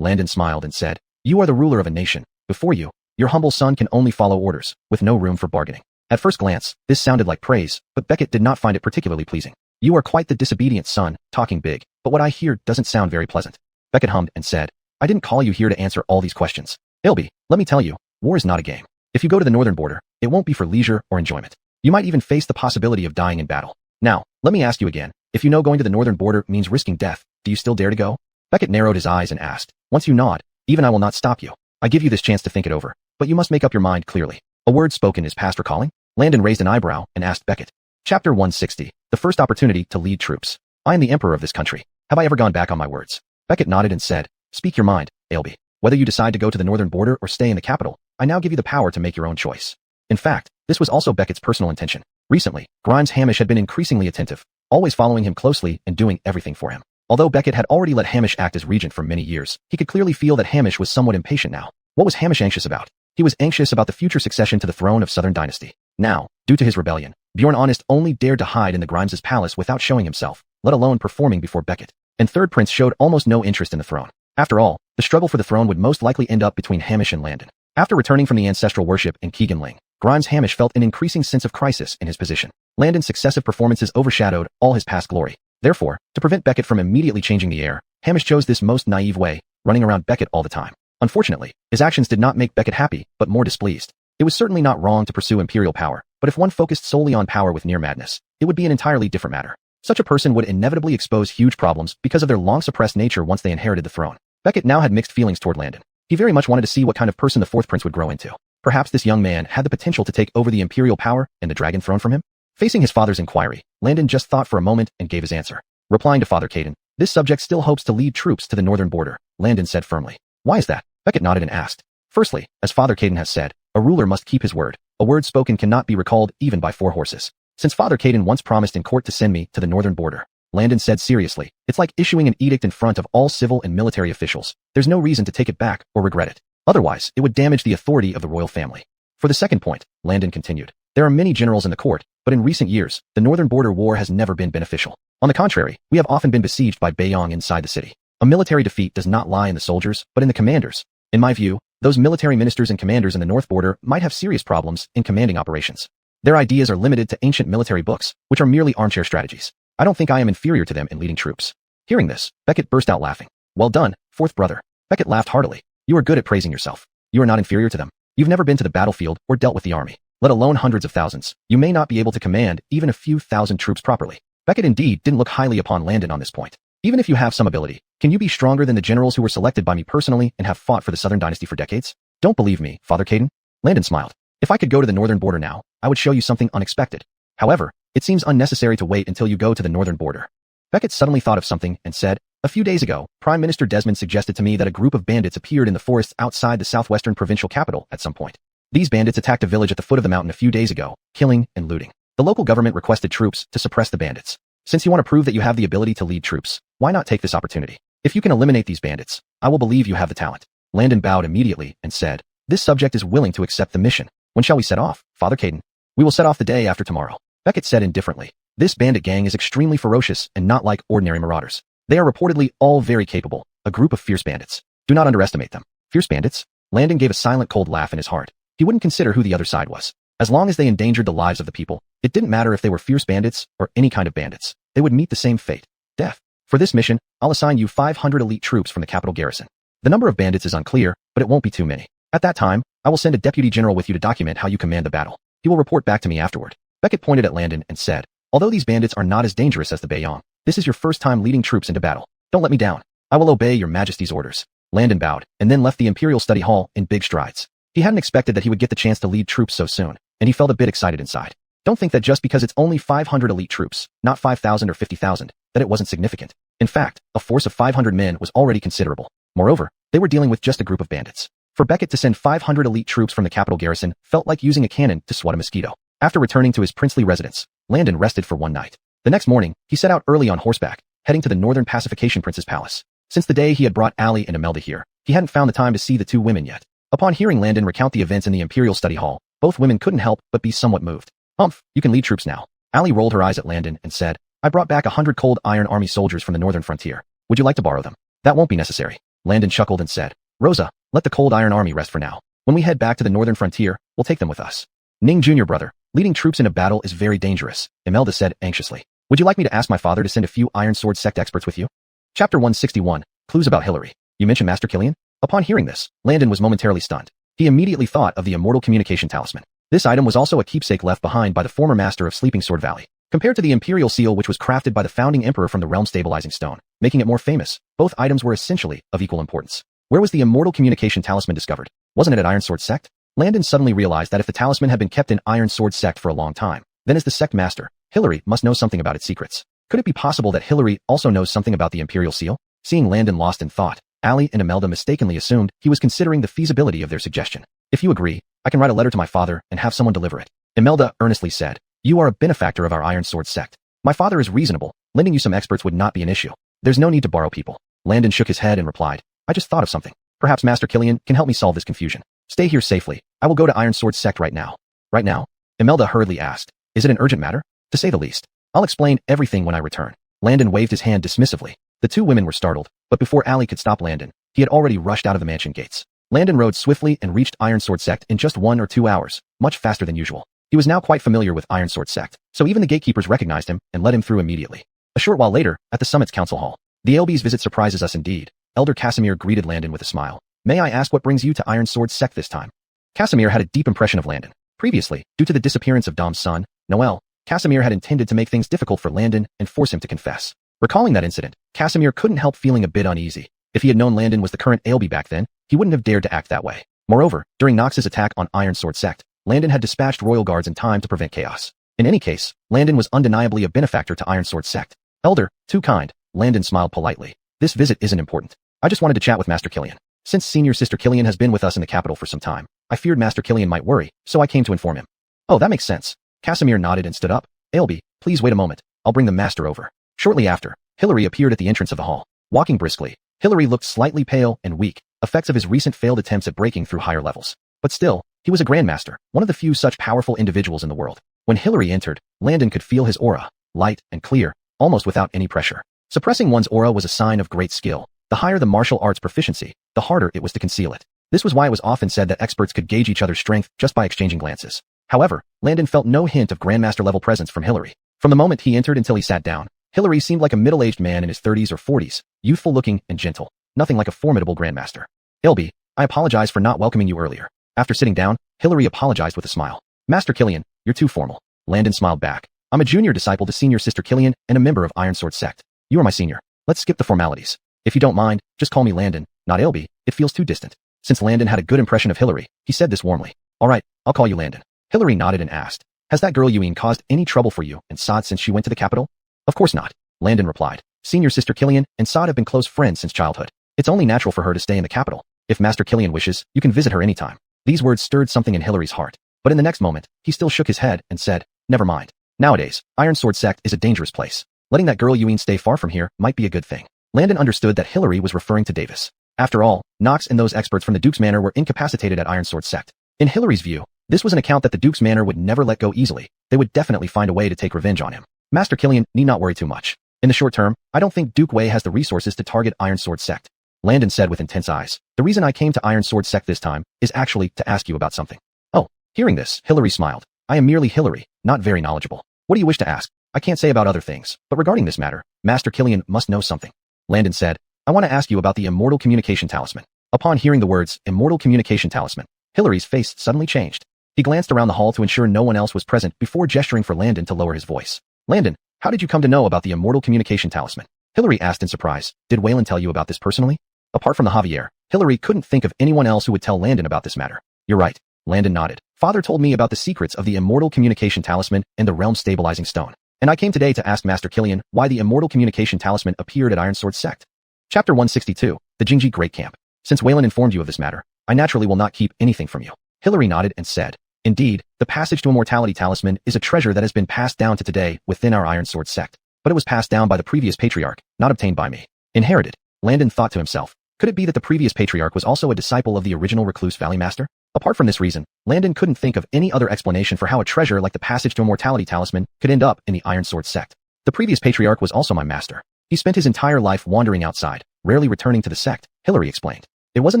Landon smiled and said, you are the ruler of a nation. Before you, your humble son can only follow orders, with no room for bargaining. At first glance, this sounded like praise, but Beckett did not find it particularly pleasing. You are quite the disobedient son, talking big, but what I hear doesn't sound very pleasant. Beckett hummed and said, I didn't call you here to answer all these questions. Ilby, let me tell you, war is not a game. If you go to the northern border, it won't be for leisure or enjoyment. You might even face the possibility of dying in battle. Now, let me ask you again, if you know going to the northern border means risking death, do you still dare to go? Beckett narrowed his eyes and asked, once you nod, even I will not stop you. I give you this chance to think it over, but you must make up your mind clearly. A word spoken is past recalling? Landon raised an eyebrow and asked Beckett. Chapter 160, the first opportunity to lead troops. I am the emperor of this country. Have I ever gone back on my words? Beckett nodded and said, speak your mind, Ailby. Whether you decide to go to the northern border or stay in the capital, I now give you the power to make your own choice. In fact, this was also Beckett's personal intention. Recently, Grimes Hamish had been increasingly attentive, always following him closely and doing everything for him. Although Beckett had already let Hamish act as regent for many years, he could clearly feel that Hamish was somewhat impatient now. What was Hamish anxious about? He was anxious about the future succession to the throne of Southern Dynasty. Now, due to his rebellion, Bjorn Honest only dared to hide in the Grimes' palace without showing himself, let alone performing before Beckett. And Third Prince showed almost no interest in the throne. After all, the struggle for the throne would most likely end up between Hamish and Landon. After returning from the ancestral worship in Keegan Ling, Grimes Hamish felt an increasing sense of crisis in his position. Landon's successive performances overshadowed all his past glory. Therefore, to prevent Beckett from immediately changing the heir, Hamish chose this most naive way, running around Beckett all the time. Unfortunately, his actions did not make Beckett happy, but more displeased. It was certainly not wrong to pursue imperial power, but if one focused solely on power with near madness, it would be an entirely different matter. Such a person would inevitably expose huge problems because of their long-suppressed nature once they inherited the throne. Beckett now had mixed feelings toward Landon. He very much wanted to see what kind of person the fourth prince would grow into. Perhaps this young man had the potential to take over the imperial power and the dragon throne from him? Facing his father's inquiry, Landon just thought for a moment and gave his answer. Replying to Father Caden, "This subject still hopes to lead troops to the northern border," Landon said firmly. "Why is that?" Beckett nodded and asked. "Firstly, as Father Caden has said, a ruler must keep his word. A word spoken cannot be recalled even by 4 horses. Since Father Caden once promised in court to send me to the northern border," Landon said seriously, "it's like issuing an edict in front of all civil and military officials. There's no reason to take it back or regret it. Otherwise, it would damage the authority of the royal family." For the second point, Landon continued, "There are many generals in the court, but in recent years, the northern border war has never been beneficial. On the contrary, we have often been besieged by Bayong inside the city. A military defeat does not lie in the soldiers, but in the commanders. In my view, those military ministers and commanders in the north border might have serious problems in commanding operations. Their ideas are limited to ancient military books, which are merely armchair strategies. I don't think I am inferior to them in leading troops." Hearing this, Beckett burst out laughing. "Well done, fourth brother." Beckett laughed heartily. "You are good at praising yourself. You are not inferior to them. You've never been to the battlefield or dealt with the army, let alone hundreds of thousands. You may not be able to command even a few thousand troops properly." Beckett indeed didn't look highly upon Landon on this point. "Even if you have some ability, can you be stronger than the generals who were selected by me personally and have fought for the southern dynasty for decades? Don't believe me, Father Caden?" Landon smiled. "If I could go to the northern border now, I would show you something unexpected. However, it seems unnecessary to wait until you go to the northern border." Beckett suddenly thought of something and said, "A few days ago, Prime Minister Desmond suggested to me that a group of bandits appeared in the forests outside the southwestern provincial capital at some point. These bandits attacked a village at the foot of the mountain a few days ago, killing and looting. The local government requested troops to suppress the bandits. Since you want to prove that you have the ability to lead troops, why not take this opportunity? If you can eliminate these bandits, I will believe you have the talent." Landon bowed immediately and said, "This subject is willing to accept the mission. When shall we set off, Father Caden?" "We will set off the day after tomorrow." Beckett said indifferently. "This bandit gang is extremely ferocious and not like ordinary marauders. They are reportedly all very capable, a group of fierce bandits. Do not underestimate them." "Fierce bandits?" Landon gave a silent cold laugh in his heart. He wouldn't consider who the other side was. As long as they endangered the lives of the people, it didn't matter if they were fierce bandits or any kind of bandits. They would meet the same fate, death. "For this mission, I'll assign you 500 elite troops from the capital garrison. The number of bandits is unclear, but it won't be too many. At that time, I will send a deputy general with you to document how you command the battle. He will report back to me afterward." Beckett pointed at Landon and said, "Although these bandits are not as dangerous as the Bayong, this is your first time leading troops into battle. Don't let me down. I will obey your majesty's orders." Landon bowed, and then left the imperial study hall in big strides. He hadn't expected that he would get the chance to lead troops so soon, and he felt a bit excited inside. Don't think that just because it's only 500 elite troops, not 5,000 or 50,000, that it wasn't significant. In fact, a force of 500 men was already considerable. Moreover, they were dealing with just a group of bandits. For Beckett to send 500 elite troops from the capital garrison felt like using a cannon to swat a mosquito. After returning to his princely residence, Landon rested for one night. The next morning, he set out early on horseback, heading to the northern pacification prince's palace. Since the day he had brought Allie and Imelda here, he hadn't found the time to see the two women yet. Upon hearing Landon recount the events in the imperial study hall, both women couldn't help but be somewhat moved. "Humph, you can lead troops now." Allie rolled her eyes at Landon and said, "I brought back 100 cold iron army soldiers from the northern frontier. Would you like to borrow them?" "That won't be necessary." Landon chuckled and said, "Rosa, let the cold iron army rest for now. When we head back to the northern frontier, we'll take them with us." "Ning Jr. brother, leading troops in a battle is very dangerous," Imelda said anxiously. "Would you like me to ask my father to send a few Iron Sword sect experts with you?" Chapter 161, Clues about Hillary. "You mentioned Master Killian?" Upon hearing this, Landon was momentarily stunned. He immediately thought of the immortal communication talisman. This item was also a keepsake left behind by the former master of Sleeping Sword Valley. Compared to the imperial seal which was crafted by the founding emperor from the realm stabilizing stone, making it more famous, both items were essentially of equal importance. Where was the immortal communication talisman discovered? Wasn't it at Iron Sword Sect? Landon suddenly realized that if the talisman had been kept in Iron Sword Sect for a long time, then as the sect master, Hillary must know something about its secrets. Could it be possible that Hillary also knows something about the imperial seal? Seeing Landon lost in thought, Allie and Imelda mistakenly assumed he was considering the feasibility of their suggestion. "If you agree, I can write a letter to my father and have someone deliver it." Imelda earnestly said, "You are a benefactor of our Iron Sword Sect. My father is reasonable. Lending you some experts would not be an issue. There's no need to borrow people." Landon shook his head and replied, "I just thought of something. Perhaps Master Killian can help me solve this confusion. Stay here safely. I will go to Iron Sword Sect right now." "Right now?" Imelda hurriedly asked. "Is it an urgent matter?" "To say the least. I'll explain everything when I return." Landon waved his hand dismissively. The two women were startled, but before Allie could stop Landon, he had already rushed out of the mansion gates. Landon rode swiftly and reached Iron Sword Sect in just 1 or 2 hours, much faster than usual. He was now quite familiar with Iron Sword Sect, so even the gatekeepers recognized him and let him through immediately. A short while later, at the summit's council hall, The Ailbe's visit surprises us indeed. Elder Casimir greeted Landon with a smile. May I ask what brings you to Iron Sword Sect this time? Casimir had a deep impression of Landon. Previously, due to the disappearance of Dom's son, Noel, Casimir had intended to make things difficult for Landon and force him to confess. Recalling that incident, Casimir couldn't help feeling a bit uneasy. If he had known Landon was the current Ailbe back then, he wouldn't have dared to act that way. Moreover, during Nox's attack on Iron Sword Sect, Landon had dispatched royal guards in time to prevent chaos. In any case, Landon was undeniably a benefactor to Iron Sword Sect. Elder, too kind, Landon smiled politely. This visit isn't important. I just wanted to chat with Master Killian. Since Senior Sister Killian has been with us in the capital for some time, I feared Master Killian might worry, so I came to inform him. Oh, that makes sense. Casimir nodded and stood up. Ailbe, please wait a moment. I'll bring the master over. Shortly after, Hilary appeared at the entrance of the hall. Walking briskly, Hilary looked slightly pale and weak, effects of his recent failed attempts at breaking through higher levels. But still, he was a grandmaster, one of the few such powerful individuals in the world. When Hilary entered, Landon could feel his aura, light and clear, almost without any pressure. Suppressing one's aura was a sign of great skill. The higher the martial arts proficiency, the harder it was to conceal it. This was why it was often said that experts could gauge each other's strength just by exchanging glances. However, Landon felt no hint of grandmaster-level presence from Hilary. From the moment he entered until he sat down, Hilary seemed like a middle-aged man in his 30s or 40s, youthful-looking and gentle, nothing like a formidable grandmaster. Ailbe, I apologize for not welcoming you earlier. After sitting down, Hilary apologized with a smile. Master Killian, you're too formal. Landon smiled back. I'm a junior disciple to Senior Sister Killian and a member of Iron Sword Sect. You are my senior. Let's skip the formalities. If you don't mind, just call me Landon, not Ailbe. It feels too distant. Since Landon had a good impression of Hilary, he said this warmly. All right, I'll call you Landon. Hilary nodded and asked, has that girl Yuine caused any trouble for you and Sod since she went to the capital? Of course not. Landon replied. Senior Sister Killian and Sod have been close friends since childhood. It's only natural for her to stay in the capital. If Master Killian wishes, you can visit her anytime. These words stirred something in Hilary's heart. But in the next moment, he still shook his head and said, never mind. Nowadays, Iron Sword Sect is a dangerous place. Letting that girl Yuine stay far from here might be a good thing. Landon understood that Hilary was referring to Davis. After all, Nox and those experts from the Duke's Manor were incapacitated at Iron Sword Sect. In Hilary's view, this was an account that the Duke's Manor would never let go easily. They would definitely find a way to take revenge on him. Master Killian need not worry too much. In the short term, I don't think Duke Wei has the resources to target Iron Sword Sect. Landon said with intense eyes. The reason I came to Iron Sword Sect this time is actually to ask you about something. Oh, hearing this, Hilary smiled. I am merely Hilary, not very knowledgeable. What do you wish to ask? I can't say about other things, but regarding this matter, Master Killian must know something. Landon said, I want to ask you about the Immortal Communication Talisman. Upon hearing the words, Immortal Communication Talisman, Hilary's face suddenly changed. He glanced around the hall to ensure no one else was present before gesturing for Landon to lower his voice. Landon, how did you come to know about the Immortal Communication Talisman? Hilary asked in surprise. Did Waylon tell you about this personally? Apart from the Javier, Hilary couldn't think of anyone else who would tell Landon about this matter. You're right. Landon nodded. Father told me about the secrets of the Immortal Communication Talisman and the Realm Stabilizing Stone. And I came today to ask Master Killian why the Immortal Communication Talisman appeared at Iron Sword Sect. Chapter 162, The Jingji Great Camp. Since Waylon informed you of this matter, I naturally will not keep anything from you. Hilary nodded and said, Indeed, the Passage to Immortality Talisman is a treasure that has been passed down to today within our Iron Sword Sect. But it was passed down by the previous patriarch, not obtained by me. Inherited. Landon thought to himself. Could it be that the previous patriarch was also a disciple of the original Recluse Valley Master? Apart from this reason, Landon couldn't think of any other explanation for how a treasure like the Passage to Immortality Talisman could end up in the Iron Sword Sect. The previous patriarch was also my master. He spent his entire life wandering outside, rarely returning to the sect, Hilary explained. It wasn't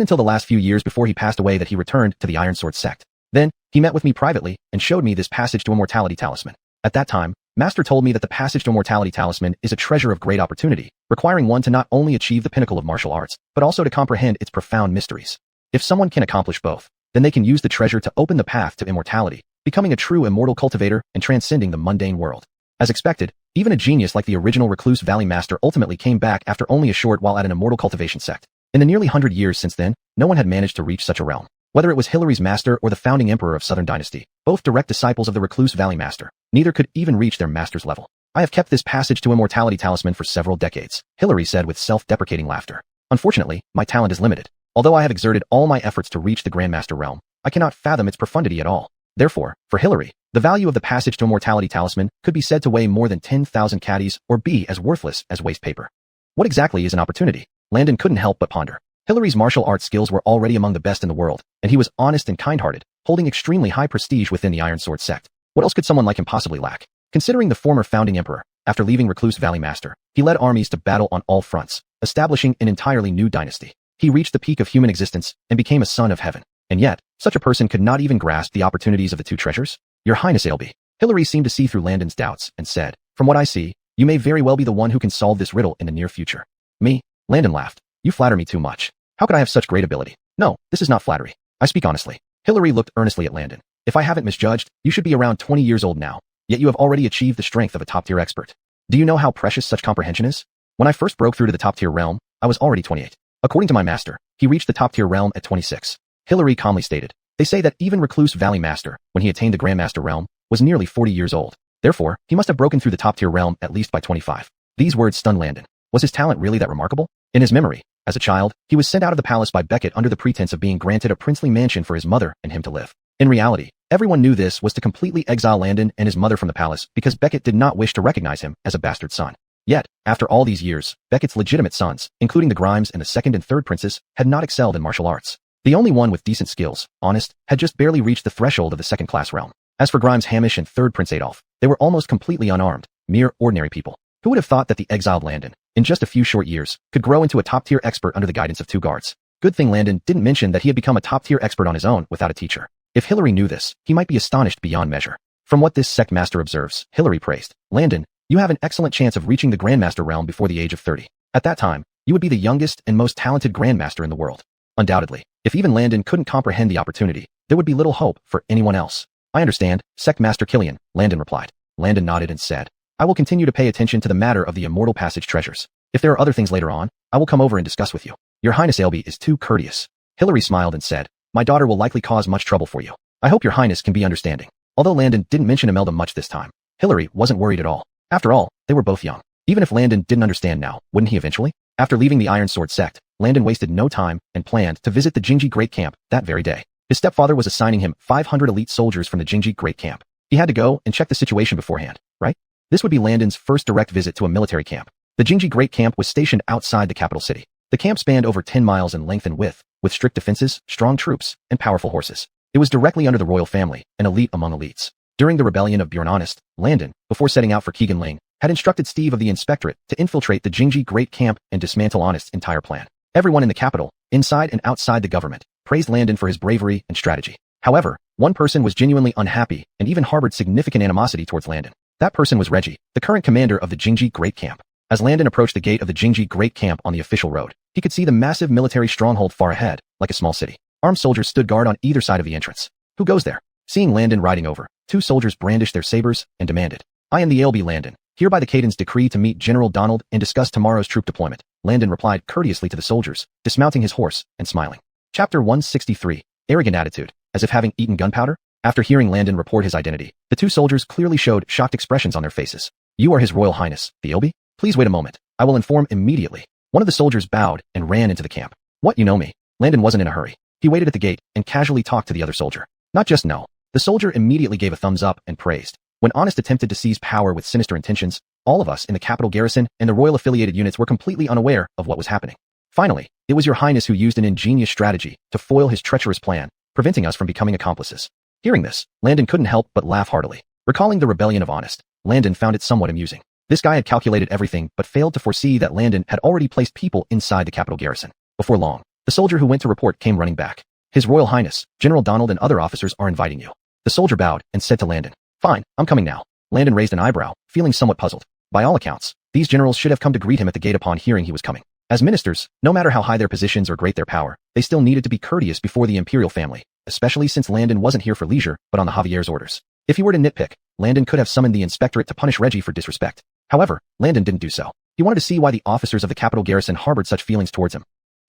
until the last few years before he passed away that he returned to the Iron Sword Sect. Then, he met with me privately and showed me this Passage to Immortality Talisman. At that time, Master told me that the Passage to Immortality Talisman is a treasure of great opportunity, requiring one to not only achieve the pinnacle of martial arts, but also to comprehend its profound mysteries. If someone can accomplish both, then they can use the treasure to open the path to immortality, becoming a true immortal cultivator and transcending the mundane world. As expected, even a genius like the original Recluse Valley Master ultimately came back after only a short while at an immortal cultivation sect. In the nearly 100 years since then, no one had managed to reach such a realm. Whether it was Hilary's master or the founding emperor of Southern Dynasty, both direct disciples of the Recluse Valley Master, neither could even reach their master's level. I have kept this Passage to Immortality Talisman for several decades, Hilary said with self-deprecating laughter. Unfortunately, my talent is limited. Although I have exerted all my efforts to reach the Grandmaster realm, I cannot fathom its profundity at all. Therefore, for Hilary, the value of the Passage to Immortality Talisman could be said to weigh more than 10,000 caddies or be as worthless as waste paper. What exactly is an opportunity? Landon couldn't help but ponder. Hilary's martial arts skills were already among the best in the world, and he was honest and kind-hearted, holding extremely high prestige within the Iron Sword Sect. What else could someone like him possibly lack? Considering the former founding emperor, after leaving Recluse Valley Master, he led armies to battle on all fronts, establishing an entirely new dynasty. He reached the peak of human existence and became a son of heaven. And yet, such a person could not even grasp the opportunities of the two treasures? Your Highness Ailbe. Hilary seemed to see through Landon's doubts and said, From what I see, you may very well be the one who can solve this riddle in the near future. Me? Landon laughed. You flatter me too much. How could I have such great ability? No, this is not flattery. I speak honestly. Hillary looked earnestly at Landon. If I haven't misjudged, you should be around 20 years old now, yet you have already achieved the strength of a top-tier expert. Do you know how precious such comprehension is? When I first broke through to the top-tier realm, I was already 28. According to my master, he reached the top-tier realm at 26. Hillary calmly stated. They say that even Recluse Valley Master, when he attained the Grandmaster realm, was nearly 40 years old. Therefore, he must have broken through the top-tier realm at least by 25. These words stunned Landon. Was his talent really that remarkable? In his memory, as a child, he was sent out of the palace by Beckett under the pretense of being granted a princely mansion for his mother and him to live. In reality, everyone knew this was to completely exile Landon and his mother from the palace because Beckett did not wish to recognize him as a bastard son. Yet, after all these years, Beckett's legitimate sons, including the Grimes and the second and third princes, had not excelled in martial arts. The only one with decent skills, Honest, had just barely reached the threshold of the second-class realm. As for Grimes Hamish and third Prince Adolf, they were almost completely unarmed, mere ordinary people. Who would have thought that the exiled Landon, in just a few short years, could grow into a top-tier expert under the guidance of two guards? Good thing Landon didn't mention that he had become a top-tier expert on his own without a teacher. If Hillary knew this, he might be astonished beyond measure. From what this sect master observes, Hillary praised, Landon, you have an excellent chance of reaching the Grandmaster realm before the age of 30. At that time, you would be the youngest and most talented Grandmaster in the world. Undoubtedly, if even Landon couldn't comprehend the opportunity, there would be little hope for anyone else. I understand, Sect Master Killian, Landon replied. Landon nodded and said, I will continue to pay attention to the matter of the Immortal Passage treasures. If there are other things later on, I will come over and discuss with you. Your Highness Ailby is too courteous. Hillary smiled and said, my daughter will likely cause much trouble for you. I hope your Highness can be understanding. Although Landon didn't mention Imelda much this time, Hillary wasn't worried at all. After all, they were both young. Even if Landon didn't understand now, wouldn't he eventually? After leaving the Iron Sword sect, Landon wasted no time and planned to visit the Jingji Great Camp that very day. His stepfather was assigning him 500 elite soldiers from the Jingji Great Camp. He had to go and check the situation beforehand, right? This would be Landon's first direct visit to a military camp. The Jingji Great Camp was stationed outside the capital city. The camp spanned over 10 miles in length and width, with strict defenses, strong troops, and powerful horses. It was directly under the royal family, an elite among elites. During the rebellion of Bjorn Honest, Landon, before setting out for Keegan Ling, had instructed Steve of the Inspectorate to infiltrate the Jingji Great Camp and dismantle Honest's entire plan. Everyone in the capital, inside and outside the government, praised Landon for his bravery and strategy. However, one person was genuinely unhappy and even harbored significant animosity towards Landon. That person was Reggie, the current commander of the Jingji Great Camp. As Landon approached the gate of the Jingji Great Camp on the official road, he could see the massive military stronghold far ahead, like a small city. Armed soldiers stood guard on either side of the entrance. Who goes there? Seeing Landon riding over, two soldiers brandished their sabers and demanded, I am the Ailby Landon, hereby the Caden's decree to meet General Donald and discuss tomorrow's troop deployment. Landon replied courteously to the soldiers, dismounting his horse and smiling. Chapter 163. Arrogant attitude. As if having eaten gunpowder? After hearing Landon report his identity, the two soldiers clearly showed shocked expressions on their faces. You are His Royal Highness, the Ailby? Please wait a moment. I will inform immediately. One of the soldiers bowed and ran into the camp. What, you know me? Landon wasn't in a hurry. He waited at the gate and casually talked to the other soldier. Not just no. The soldier immediately gave a thumbs up and praised. When Honest attempted to seize power with sinister intentions, all of us in the capital garrison and the royal affiliated units were completely unaware of what was happening. Finally, it was your Highness who used an ingenious strategy to foil his treacherous plan, preventing us from becoming accomplices. Hearing this, Landon couldn't help but laugh heartily. Recalling the rebellion of Honest, Landon found it somewhat amusing. This guy had calculated everything but failed to foresee that Landon had already placed people inside the capital garrison. Before long, the soldier who went to report came running back. His Royal Highness, General Donald and other officers are inviting you. The soldier bowed and said to Landon, Fine, I'm coming now. Landon raised an eyebrow, feeling somewhat puzzled. By all accounts, these generals should have come to greet him at the gate upon hearing he was coming. As ministers, no matter how high their positions or great their power, they still needed to be courteous before the imperial family, especially since Landon wasn't here for leisure, but on the Javier's orders. If he were to nitpick, Landon could have summoned the Inspectorate to punish Reggie for disrespect. However, Landon didn't do so. He wanted to see why the officers of the capital garrison harbored such feelings towards him.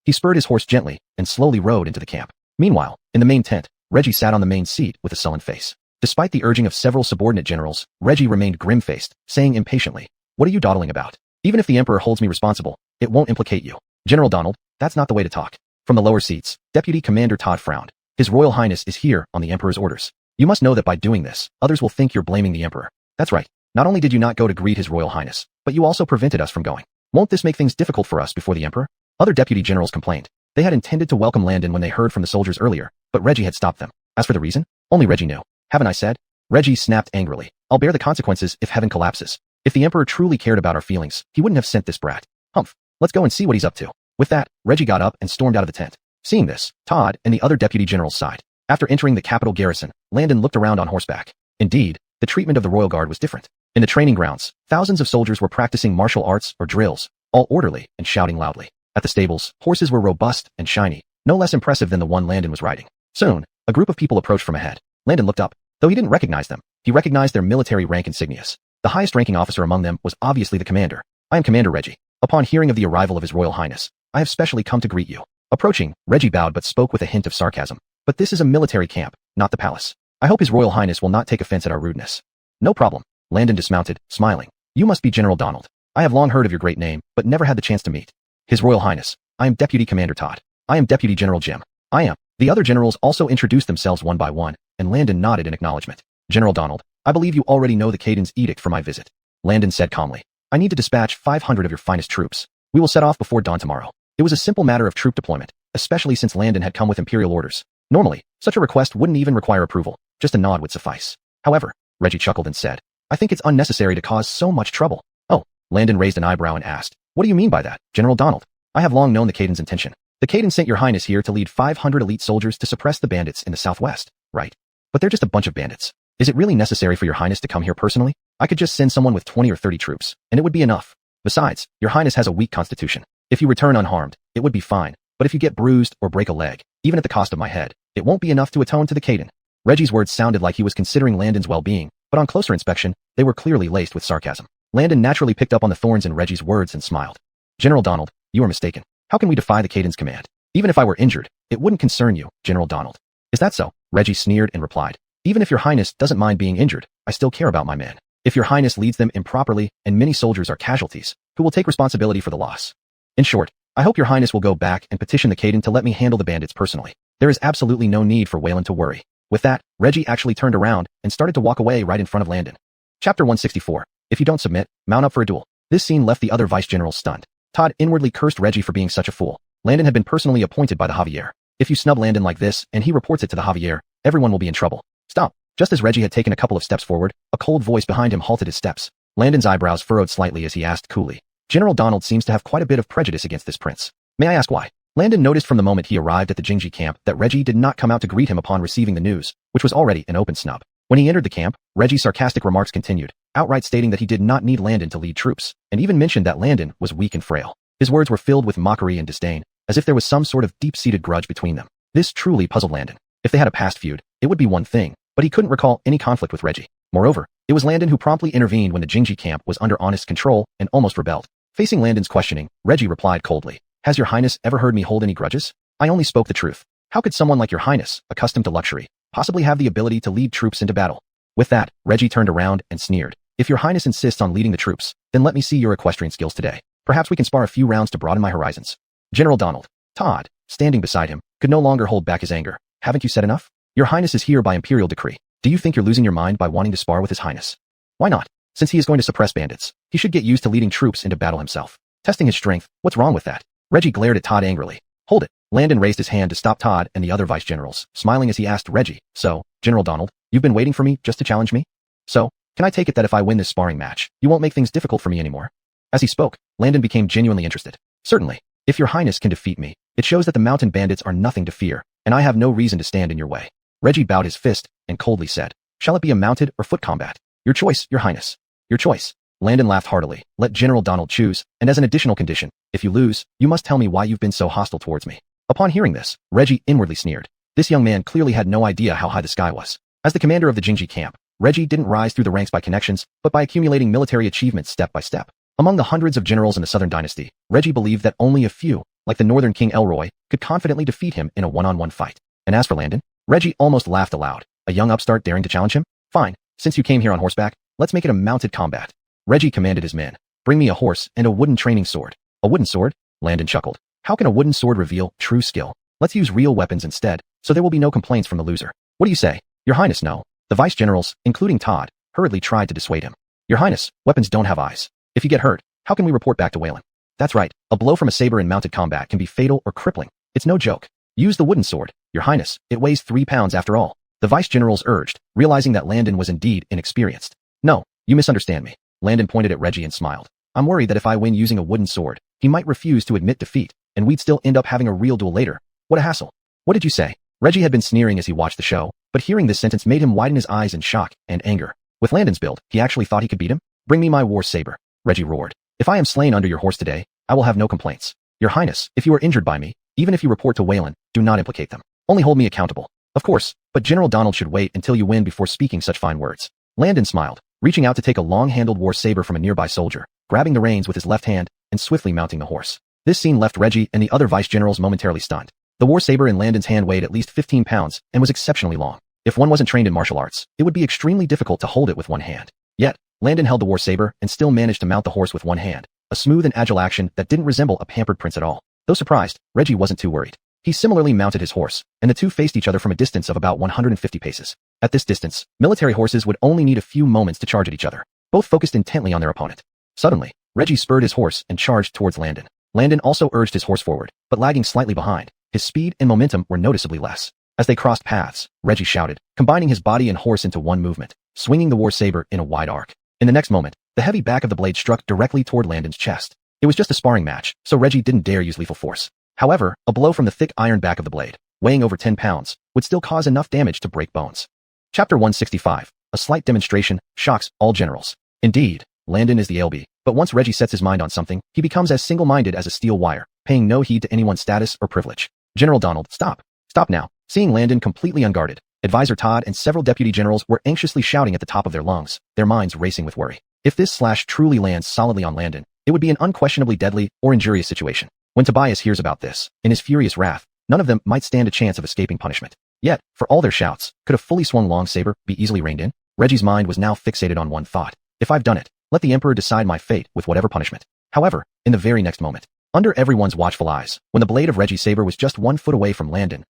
He spurred his horse gently and slowly rode into the camp. Meanwhile, in the main tent, Reggie sat on the main seat with a sullen face. Despite the urging of several subordinate generals, Reggie remained grim-faced, saying impatiently, What are you dawdling about? Even if the Emperor holds me responsible, it won't implicate you. General Donald, that's not the way to talk. From the lower seats, Deputy Commander Todd frowned. His Royal Highness is here on the Emperor's orders. You must know that by doing this, others will think you're blaming the Emperor. That's right. Not only did you not go to greet His Royal Highness, but you also prevented us from going. Won't this make things difficult for us before the Emperor? Other deputy generals complained. They had intended to welcome Landon when they heard from the soldiers earlier, but Reggie had stopped them. As for the reason, only Reggie knew. Haven't I said? Reggie snapped angrily. I'll bear the consequences if heaven collapses. If the Emperor truly cared about our feelings, he wouldn't have sent this brat. Humph. Let's go and see what he's up to. With that, Reggie got up and stormed out of the tent. Seeing this, Todd and the other deputy generals sighed. After entering the capital garrison, Landon looked around on horseback. Indeed, the treatment of the royal guard was different. In the training grounds, thousands of soldiers were practicing martial arts or drills, all orderly and shouting loudly. At the stables, horses were robust and shiny, no less impressive than the one Landon was riding. Soon, a group of people approached from ahead. Landon looked up. Though he didn't recognize them, he recognized their military rank insignias. The highest-ranking officer among them was obviously the commander. I am Commander Reggie. Upon hearing of the arrival of His Royal Highness, I have specially come to greet you. Approaching, Reggie bowed but spoke with a hint of sarcasm. But this is a military camp, not the palace. I hope His Royal Highness will not take offense at our rudeness. No problem. Landon dismounted, smiling. You must be General Donald. I have long heard of your great name, but never had the chance to meet. His Royal Highness, I am Deputy Commander Todd. I am Deputy General Jim. I am. The other generals also introduced themselves one by one, and Landon nodded in acknowledgement. General Donald, I believe you already know the Caden's edict for my visit. Landon said calmly. I need to dispatch 500 of your finest troops. We will set off before dawn tomorrow. It was a simple matter of troop deployment, especially since Landon had come with imperial orders. Normally, such a request wouldn't even require approval. Just a nod would suffice. However, Reggie chuckled and said, I think it's unnecessary to cause so much trouble. Oh, Landon raised an eyebrow and asked, what do you mean by that, General Donald? I have long known the Caden's intention. The Caden sent your highness here to lead 500 elite soldiers to suppress the bandits in the southwest, right? But they're just a bunch of bandits. Is it really necessary for your highness to come here personally? I could just send someone with 20 or 30 troops, and it would be enough. Besides, your highness has a weak constitution. If you return unharmed, it would be fine. But if you get bruised or break a leg, even at the cost of my head, it won't be enough to atone to the Caden. Reggie's words sounded like he was considering Landon's well-being, but on closer inspection, they were clearly laced with sarcasm. Landon naturally picked up on the thorns in Reggie's words and smiled. General Donald, you are mistaken. How can we defy the Caden's command? Even if I were injured, it wouldn't concern you, General Donald. Is that so? Reggie sneered and replied. Even if your highness doesn't mind being injured, I still care about my men. If your highness leads them improperly and many soldiers are casualties, who will take responsibility for the loss? In short, I hope your highness will go back and petition the Caden to let me handle the bandits personally. There is absolutely no need for Wayland to worry. With that, Reggie actually turned around and started to walk away right in front of Landon. Chapter 164. If you don't submit, mount up for a duel. This scene left the other vice-generals stunned. Todd inwardly cursed Reggie for being such a fool. Landon had been personally appointed by the Javier. If you snub Landon like this and he reports it to the Javier, everyone will be in trouble. Stop. Just as Reggie had taken a couple of steps forward, a cold voice behind him halted his steps. Landon's eyebrows furrowed slightly as he asked coolly. General Donald seems to have quite a bit of prejudice against this prince. May I ask why? Landon noticed from the moment he arrived at the Jingji camp that Reggie did not come out to greet him upon receiving the news, which was already an open snub. When he entered the camp, Reggie's sarcastic remarks continued, outright stating that he did not need Landon to lead troops, and even mentioned that Landon was weak and frail. His words were filled with mockery and disdain, as if there was some sort of deep-seated grudge between them. This truly puzzled Landon. If they had a past feud, it would be one thing, but he couldn't recall any conflict with Reggie. Moreover, it was Landon who promptly intervened when the Jingji camp was under honest control and almost rebelled. Facing Landon's questioning, Reggie replied coldly, Has your highness ever heard me hold any grudges? I only spoke the truth. How could someone like your highness, accustomed to luxury, possibly have the ability to lead troops into battle? With that, Reggie turned around and sneered. If your highness insists on leading the troops, then let me see your equestrian skills today. Perhaps we can spar a few rounds to broaden my horizons. General Donald. Todd, standing beside him, could no longer hold back his anger. Haven't you said enough? Your highness is here by imperial decree. Do you think you're losing your mind by wanting to spar with his highness? Why not? Since he is going to suppress bandits, he should get used to leading troops into battle himself. Testing his strength, what's wrong with that? Reggie glared at Todd angrily. Hold it. Landon raised his hand to stop Todd and the other vice-generals, smiling as he asked Reggie, So, General Donald, you've been waiting for me just to challenge me? So, can I take it that if I win this sparring match, you won't make things difficult for me anymore? As he spoke, Landon became genuinely interested. Certainly. If your highness can defeat me, it shows that the mountain bandits are nothing to fear, and I have no reason to stand in your way. Reggie bowed his fist and coldly said, Shall it be a mounted or foot combat? Your choice, your highness. Your choice. Landon laughed heartily. Let General Donald choose, and as an additional condition, if you lose, you must tell me why you've been so hostile towards me. Upon hearing this, Reggie inwardly sneered. This young man clearly had no idea how high the sky was. As the commander of the Jingji camp, Reggie didn't rise through the ranks by connections, but by accumulating military achievements step by step. Among the hundreds of generals in the Southern Dynasty, Reggie believed that only a few, like the Northern King Elroy, could confidently defeat him in a one-on-one fight. And as for Landon, Reggie almost laughed aloud. A young upstart daring to challenge him? Fine, since you came here on horseback, let's make it a mounted combat. Reggie commanded his men. Bring me a horse and a wooden training sword. A wooden sword? Landon chuckled. How can a wooden sword reveal true skill? Let's use real weapons instead, so there will be no complaints from the loser. What do you say? Your highness, no. The vice-generals, including Todd, hurriedly tried to dissuade him. Your highness, weapons don't have eyes. If you get hurt, how can we report back to Wayland? That's right, a blow from a saber in mounted combat can be fatal or crippling. It's no joke. Use the wooden sword, your highness, it weighs 3 pounds after all. The vice-generals urged, realizing that Landon was indeed inexperienced. No, you misunderstand me. Landon pointed at Reggie and smiled. I'm worried that if I win using a wooden sword, he might refuse to admit defeat, and we'd still end up having a real duel later. What a hassle. What did you say? Reggie had been sneering as he watched the show, but hearing this sentence made him widen his eyes in shock and anger. With Landon's build, he actually thought he could beat him? Bring me my war saber, Reggie roared. If I am slain under your horse today, I will have no complaints. Your Highness, if you are injured by me, even if you report to Wayland, do not implicate them. Only hold me accountable. Of course, but General Donald should wait until you win before speaking such fine words. Landon smiled, reaching out to take a long-handled war saber from a nearby soldier, grabbing the reins with his left hand, and swiftly mounting the horse. This scene left Reggie and the other vice-generals momentarily stunned. The war saber in Landon's hand weighed at least 15 pounds and was exceptionally long. If one wasn't trained in martial arts, it would be extremely difficult to hold it with one hand. Yet, Landon held the war saber and still managed to mount the horse with one hand, a smooth and agile action that didn't resemble a pampered prince at all. Though surprised, Reggie wasn't too worried. He similarly mounted his horse, and the two faced each other from a distance of about 150 paces. At this distance, military horses would only need a few moments to charge at each other. Both focused intently on their opponent. Suddenly, Reggie spurred his horse and charged towards Landon. Landon also urged his horse forward, but lagging slightly behind. His speed and momentum were noticeably less. As they crossed paths, Reggie shouted, combining his body and horse into one movement, swinging the war saber in a wide arc. In the next moment, the heavy back of the blade struck directly toward Landon's chest. It was just a sparring match, so Reggie didn't dare use lethal force. However, a blow from the thick iron back of the blade, weighing over 10 pounds, would still cause enough damage to break bones. Chapter 165. A slight demonstration shocks all generals. Indeed, Landon is the LB, but once Reggie sets his mind on something, he becomes as single-minded as a steel wire, paying no heed to anyone's status or privilege. General Donald, stop. Stop now. Seeing Landon completely unguarded, Advisor Todd and several deputy generals were anxiously shouting at the top of their lungs, their minds racing with worry. If this slash truly lands solidly on Landon, it would be an unquestionably deadly or injurious situation. When Tobias hears about this, in his furious wrath, none of them might stand a chance of escaping punishment. Yet, for all their shouts, could a fully swung long saber be easily reined in? Reggie's mind was now fixated on one thought. If I've done it, let the Emperor decide my fate with whatever punishment. However, in the very next moment, under everyone's watchful eyes, when the blade of Reggie's saber was just 1 foot away from Landon,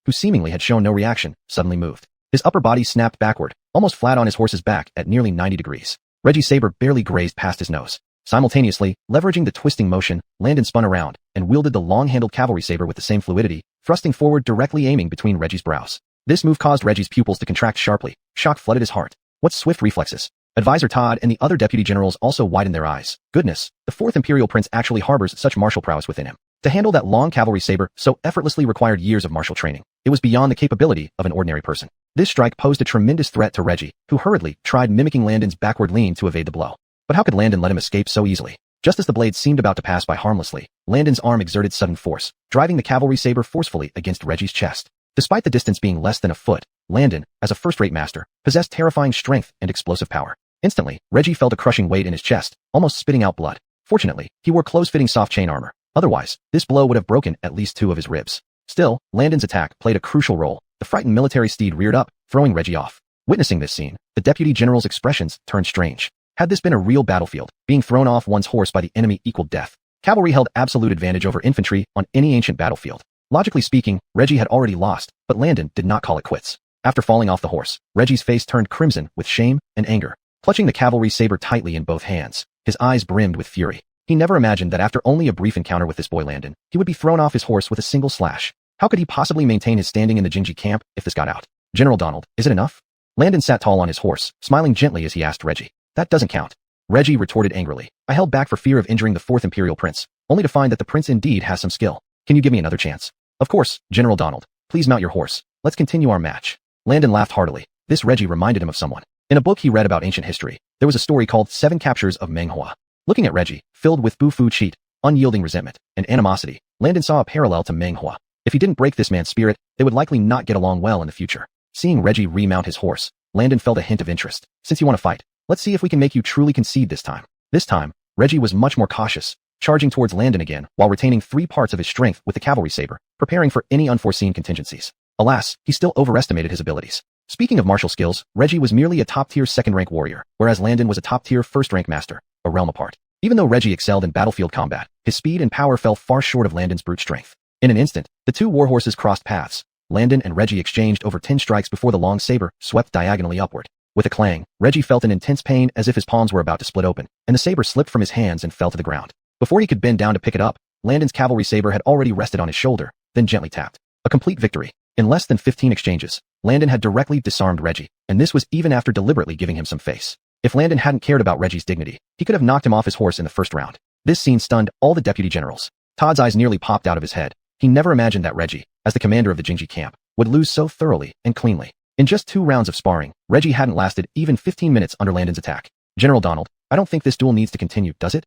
who seemingly had shown no reaction, suddenly moved. His upper body snapped backward, almost flat on his horse's back at nearly 90 degrees. Reggie's saber barely grazed past his nose. Simultaneously, leveraging the twisting motion, Landon spun around and wielded the long-handled cavalry saber with the same fluidity, thrusting forward directly aiming between Reggie's brows. This move caused Reggie's pupils to contract sharply. Shock flooded his heart. What swift reflexes! Advisor Todd and the other deputy generals also widened their eyes. Goodness, the 4th Imperial Prince actually harbors such martial prowess within him. To handle that long cavalry saber so effortlessly required years of martial training. It was beyond the capability of an ordinary person. This strike posed a tremendous threat to Reggie, who hurriedly tried mimicking Landon's backward lean to evade the blow. But how could Landon let him escape so easily? Just as the blade seemed about to pass by harmlessly, Landon's arm exerted sudden force, driving the cavalry saber forcefully against Reggie's chest. Despite the distance being less than a foot, Landon, as a first-rate master, possessed terrifying strength and explosive power. Instantly, Reggie felt a crushing weight in his chest, almost spitting out blood. Fortunately, he wore close-fitting soft chain armor. Otherwise, this blow would have broken at least 2 of his ribs. Still, Landon's attack played a crucial role. The frightened military steed reared up, throwing Reggie off. Witnessing this scene, the deputy general's expressions turned strange. Had this been a real battlefield, being thrown off one's horse by the enemy equaled death. Cavalry held absolute advantage over infantry on any ancient battlefield. Logically speaking, Reggie had already lost, but Landon did not call it quits. After falling off the horse, Reggie's face turned crimson with shame and anger. Clutching the cavalry saber tightly in both hands, his eyes brimmed with fury. He never imagined that after only a brief encounter with this boy Landon, he would be thrown off his horse with a single slash. How could he possibly maintain his standing in the Jinji camp if this got out? General Donald, is it enough? Landon sat tall on his horse, smiling gently as he asked Reggie. That doesn't count. Reggie retorted angrily. I held back for fear of injuring the 4th Imperial Prince, only to find that the prince indeed has some skill. Can you give me another chance? Of course, General Donald. Please mount your horse. Let's continue our match. Landon laughed heartily. This Reggie reminded him of someone. In a book he read about ancient history, there was a story called 7 Captures of Menghua. Looking at Reggie, filled with bu-fu cheat, unyielding resentment, and animosity, Landon saw a parallel to Menghua. If he didn't break this man's spirit, they would likely not get along well in the future. Seeing Reggie remount his horse, Landon felt a hint of interest. Since you want to fight, let's see if we can make you truly concede this time. This time, Reggie was much more cautious, charging towards Landon again while retaining 3 parts of his strength with the cavalry saber, preparing for any unforeseen contingencies. Alas, he still overestimated his abilities. Speaking of martial skills, Reggie was merely a top-tier 2nd-rank warrior, whereas Landon was a top-tier 1st-rank master, a realm apart. Even though Reggie excelled in battlefield combat, his speed and power fell far short of Landon's brute strength. In an instant, the 2 warhorses crossed paths. Landon and Reggie exchanged over 10 strikes before the long saber swept diagonally upward. With a clang, Reggie felt an intense pain as if his palms were about to split open, and the saber slipped from his hands and fell to the ground. Before he could bend down to pick it up, Landon's cavalry saber had already rested on his shoulder, then gently tapped. A complete victory. In less than 15 exchanges, Landon had directly disarmed Reggie, and this was even after deliberately giving him some face. If Landon hadn't cared about Reggie's dignity, he could have knocked him off his horse in the first round. This scene stunned all the deputy generals. Todd's eyes nearly popped out of his head. He never imagined that Reggie, as the commander of the Jinji camp, would lose so thoroughly and cleanly. In just 2 rounds of sparring, Reggie hadn't lasted even 15 minutes under Landon's attack. General Donald, I don't think this duel needs to continue, does it?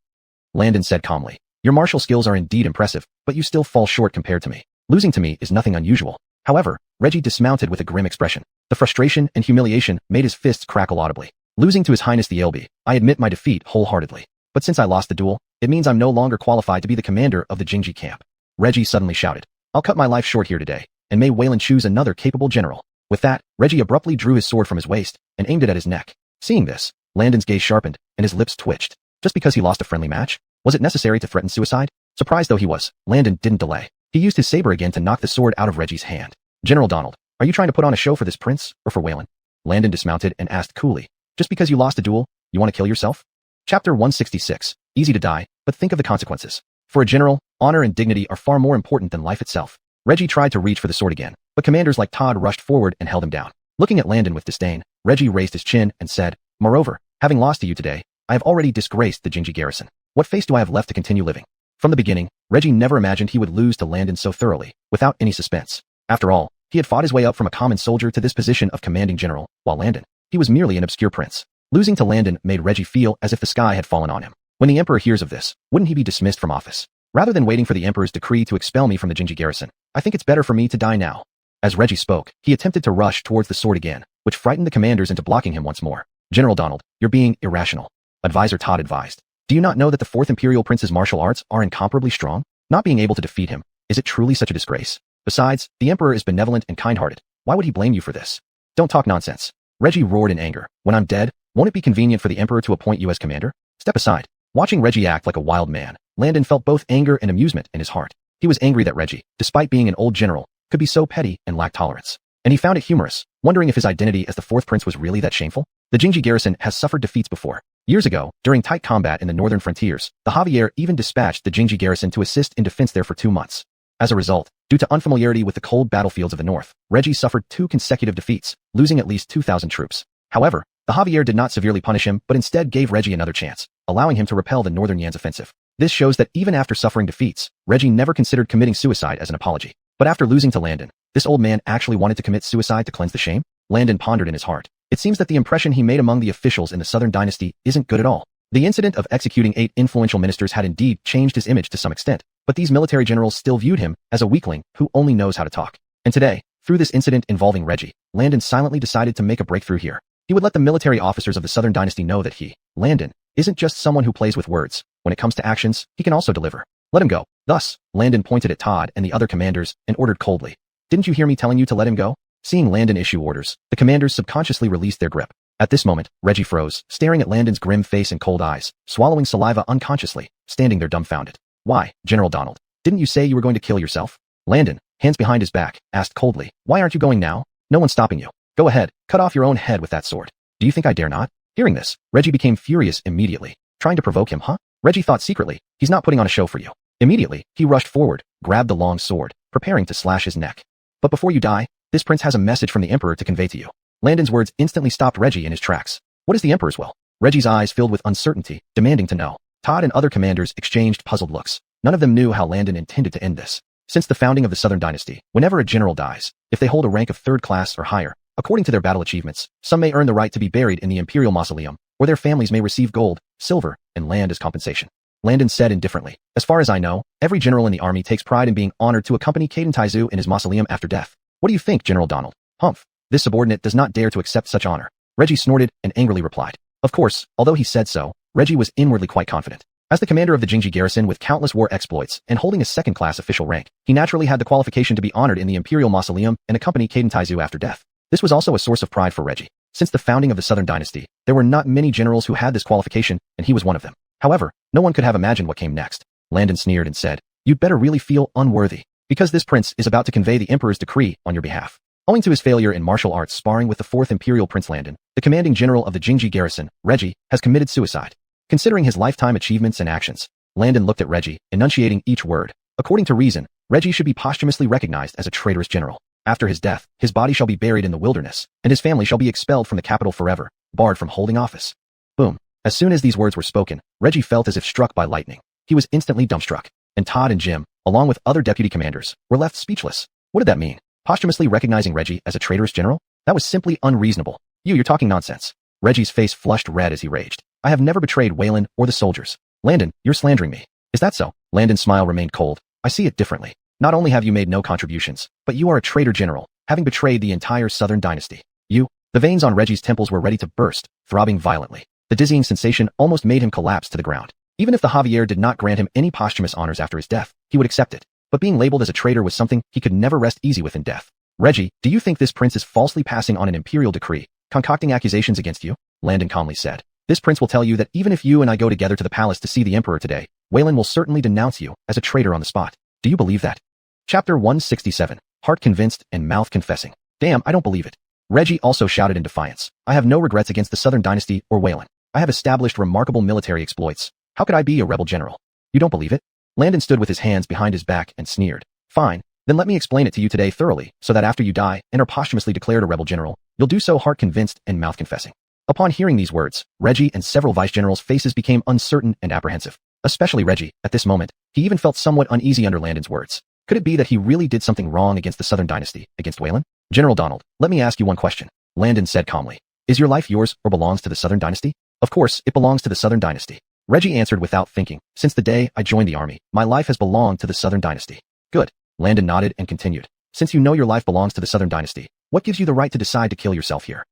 Landon said calmly. Your martial skills are indeed impressive, but you still fall short compared to me. Losing to me is nothing unusual. However, Reggie dismounted with a grim expression. The frustration and humiliation made his fists crackle audibly. Losing to His Highness the ALB, I admit my defeat wholeheartedly. But since I lost the duel, it means I'm no longer qualified to be the commander of the Jingji camp. Reggie suddenly shouted. I'll cut my life short here today, and may Wayland choose another capable general. With that, Reggie abruptly drew his sword from his waist and aimed it at his neck. Seeing this, Landon's gaze sharpened and his lips twitched. Just because he lost a friendly match? Was it necessary to threaten suicide? Surprised though he was, Landon didn't delay. He used his saber again to knock the sword out of Reggie's hand. General Donald, are you trying to put on a show for this prince, or for Wayland? Landon dismounted and asked coolly. Just because you lost a duel, you want to kill yourself? Chapter 166. Easy to die, but think of the consequences. For a general, honor and dignity are far more important than life itself. Reggie tried to reach for the sword again, but commanders like Todd rushed forward and held him down. Looking at Landon with disdain, Reggie raised his chin and said, Moreover, having lost to you today, I have already disgraced the Jingji garrison. What face do I have left to continue living? From the beginning, Reggie never imagined he would lose to Landon so thoroughly, without any suspense. After all, he had fought his way up from a common soldier to this position of commanding general, while Landon, he was merely an obscure prince. Losing to Landon made Reggie feel as if the sky had fallen on him. When the emperor hears of this, wouldn't he be dismissed from office? Rather than waiting for the emperor's decree to expel me from the Jingji garrison, I think it's better for me to die now. As Reggie spoke, he attempted to rush towards the sword again, which frightened the commanders into blocking him once more. General Donald, you're being irrational. Advisor Todd advised. Do you not know that the 4th Imperial Prince's martial arts are incomparably strong? Not being able to defeat him, is it truly such a disgrace? Besides, the emperor is benevolent and kind-hearted. Why would he blame you for this? Don't talk nonsense. Reggie roared in anger. When I'm dead, won't it be convenient for the emperor to appoint you as commander? Step aside. Watching Reggie act like a wild man, Landon felt both anger and amusement in his heart. He was angry that Reggie, despite being an old general, could be so petty and lack tolerance. And he found it humorous, wondering if his identity as the 4th prince was really that shameful. The Jingji garrison has suffered defeats before. Years ago, during tight combat in the northern frontiers, the Javier even dispatched the Jingji garrison to assist in defense there for 2 months. As a result, due to unfamiliarity with the cold battlefields of the north, Reggie suffered 2 consecutive defeats, losing at least 2,000 troops. However, the Javier did not severely punish him but instead gave Reggie another chance, allowing him to repel the northern Yan's offensive. This shows that even after suffering defeats, Reggie never considered committing suicide as an apology. But after losing to Landon, this old man actually wanted to commit suicide to cleanse the shame? Landon pondered in his heart. It seems that the impression he made among the officials in the southern dynasty isn't good at all. The incident of executing 8 influential ministers had indeed changed his image to some extent, but these military generals still viewed him as a weakling who only knows how to talk. And today, through this incident involving Reggie, Landon silently decided to make a breakthrough here. He would let the military officers of the southern dynasty know that he, Landon, isn't just someone who plays with words. When it comes to actions, he can also deliver. Let him go. Thus, Landon pointed at Todd and the other commanders and ordered coldly. Didn't you hear me telling you to let him go? Seeing Landon issue orders, the commanders subconsciously released their grip. At this moment, Reggie froze, staring at Landon's grim face and cold eyes, swallowing saliva unconsciously, standing there dumbfounded. Why, General Donald, didn't you say you were going to kill yourself? Landon, hands behind his back, asked coldly. Why aren't you going now? No one's stopping you. Go ahead, cut off your own head with that sword. Do you think I dare not? Hearing this, Reggie became furious immediately. Trying to provoke him, huh? Reggie thought secretly, he's not putting on a show for you. Immediately, he rushed forward, grabbed the long sword, preparing to slash his neck. But before you die, this prince has a message from the emperor to convey to you. Landon's words instantly stopped Reggie in his tracks. What is the emperor's will? Reggie's eyes filled with uncertainty, demanding to know. Todd and other commanders exchanged puzzled looks. None of them knew how Landon intended to end this. Since the founding of the Southern Dynasty, whenever a general dies, if they hold a rank of 3rd class or higher, according to their battle achievements, some may earn the right to be buried in the imperial mausoleum, or their families may receive gold, silver, and land as compensation. Landon said indifferently, as far as I know, every general in the army takes pride in being honored to accompany Caden Taizu in his mausoleum after death. What do you think, General Donald? Humph. This subordinate does not dare to accept such honor. Reggie snorted and angrily replied. Of course, although he said so, Reggie was inwardly quite confident. As the commander of the Jingji garrison with countless war exploits and holding a 2nd-class official rank, he naturally had the qualification to be honored in the imperial mausoleum and accompany Caden Taizu after death. This was also a source of pride for Reggie. Since the founding of the Southern Dynasty, there were not many generals who had this qualification, and he was one of them. However, no one could have imagined what came next. Landon sneered and said, You'd better really feel unworthy, because this prince is about to convey the emperor's decree on your behalf. Owing to his failure in martial arts sparring with the 4th Imperial Prince Landon, the commanding general of the Jingji garrison, Reggie, has committed suicide. Considering his lifetime achievements and actions, Landon looked at Reggie, enunciating each word. According to reason, Reggie should be posthumously recognized as a traitorous general. After his death, his body shall be buried in the wilderness, and his family shall be expelled from the capital forever, barred from holding office. Boom. As soon as these words were spoken, Reggie felt as if struck by lightning. He was instantly dumbstruck, and Todd and Jim, along with other deputy commanders, were left speechless. What did that mean? Posthumously recognizing Reggie as a traitorous general? That was simply unreasonable. You're talking nonsense. Reggie's face flushed red as he raged. I have never betrayed Wayland or the soldiers. Landon, you're slandering me. Is that so? Landon's smile remained cold. I see it differently. Not only have you made no contributions, but you are a traitor general, having betrayed the entire southern dynasty. The veins on Reggie's temples were ready to burst, throbbing violently. The dizzying sensation almost made him collapse to the ground. Even if the Javier did not grant him any posthumous honors after his death, he would accept it. But being labeled as a traitor was something he could never rest easy with in death. Reggie, do you think this prince is falsely passing on an imperial decree, concocting accusations against you? Landon calmly said. This prince will tell you that even if you and I go together to the palace to see the emperor today, Waylon will certainly denounce you as a traitor on the spot. Do you believe that? Chapter 167. Heart convinced and mouth confessing. Damn, I don't believe it. Reggie also shouted in defiance. I have no regrets against the southern dynasty or Waylon. I have established remarkable military exploits. How could I be a rebel general? You don't believe it? Landon stood with his hands behind his back and sneered. Fine, then let me explain it to you today thoroughly, so that after you die and are posthumously declared a rebel general, you'll do so heart convinced and mouth confessing. Upon hearing these words, Reggie and several vice generals' faces became uncertain and apprehensive. Especially Reggie, at this moment, he even felt somewhat uneasy under Landon's words. Could it be that he really did something wrong against the southern dynasty, against Waylon? General Donald, let me ask you one question. Landon said calmly. Is your life yours or belongs to the southern dynasty? Of course, it belongs to the southern dynasty. Reggie answered without thinking. Since the day I joined the army, my life has belonged to the southern dynasty. Good. Landon nodded and continued. Since you know your life belongs to the southern dynasty, what gives you the right to decide to kill yourself here?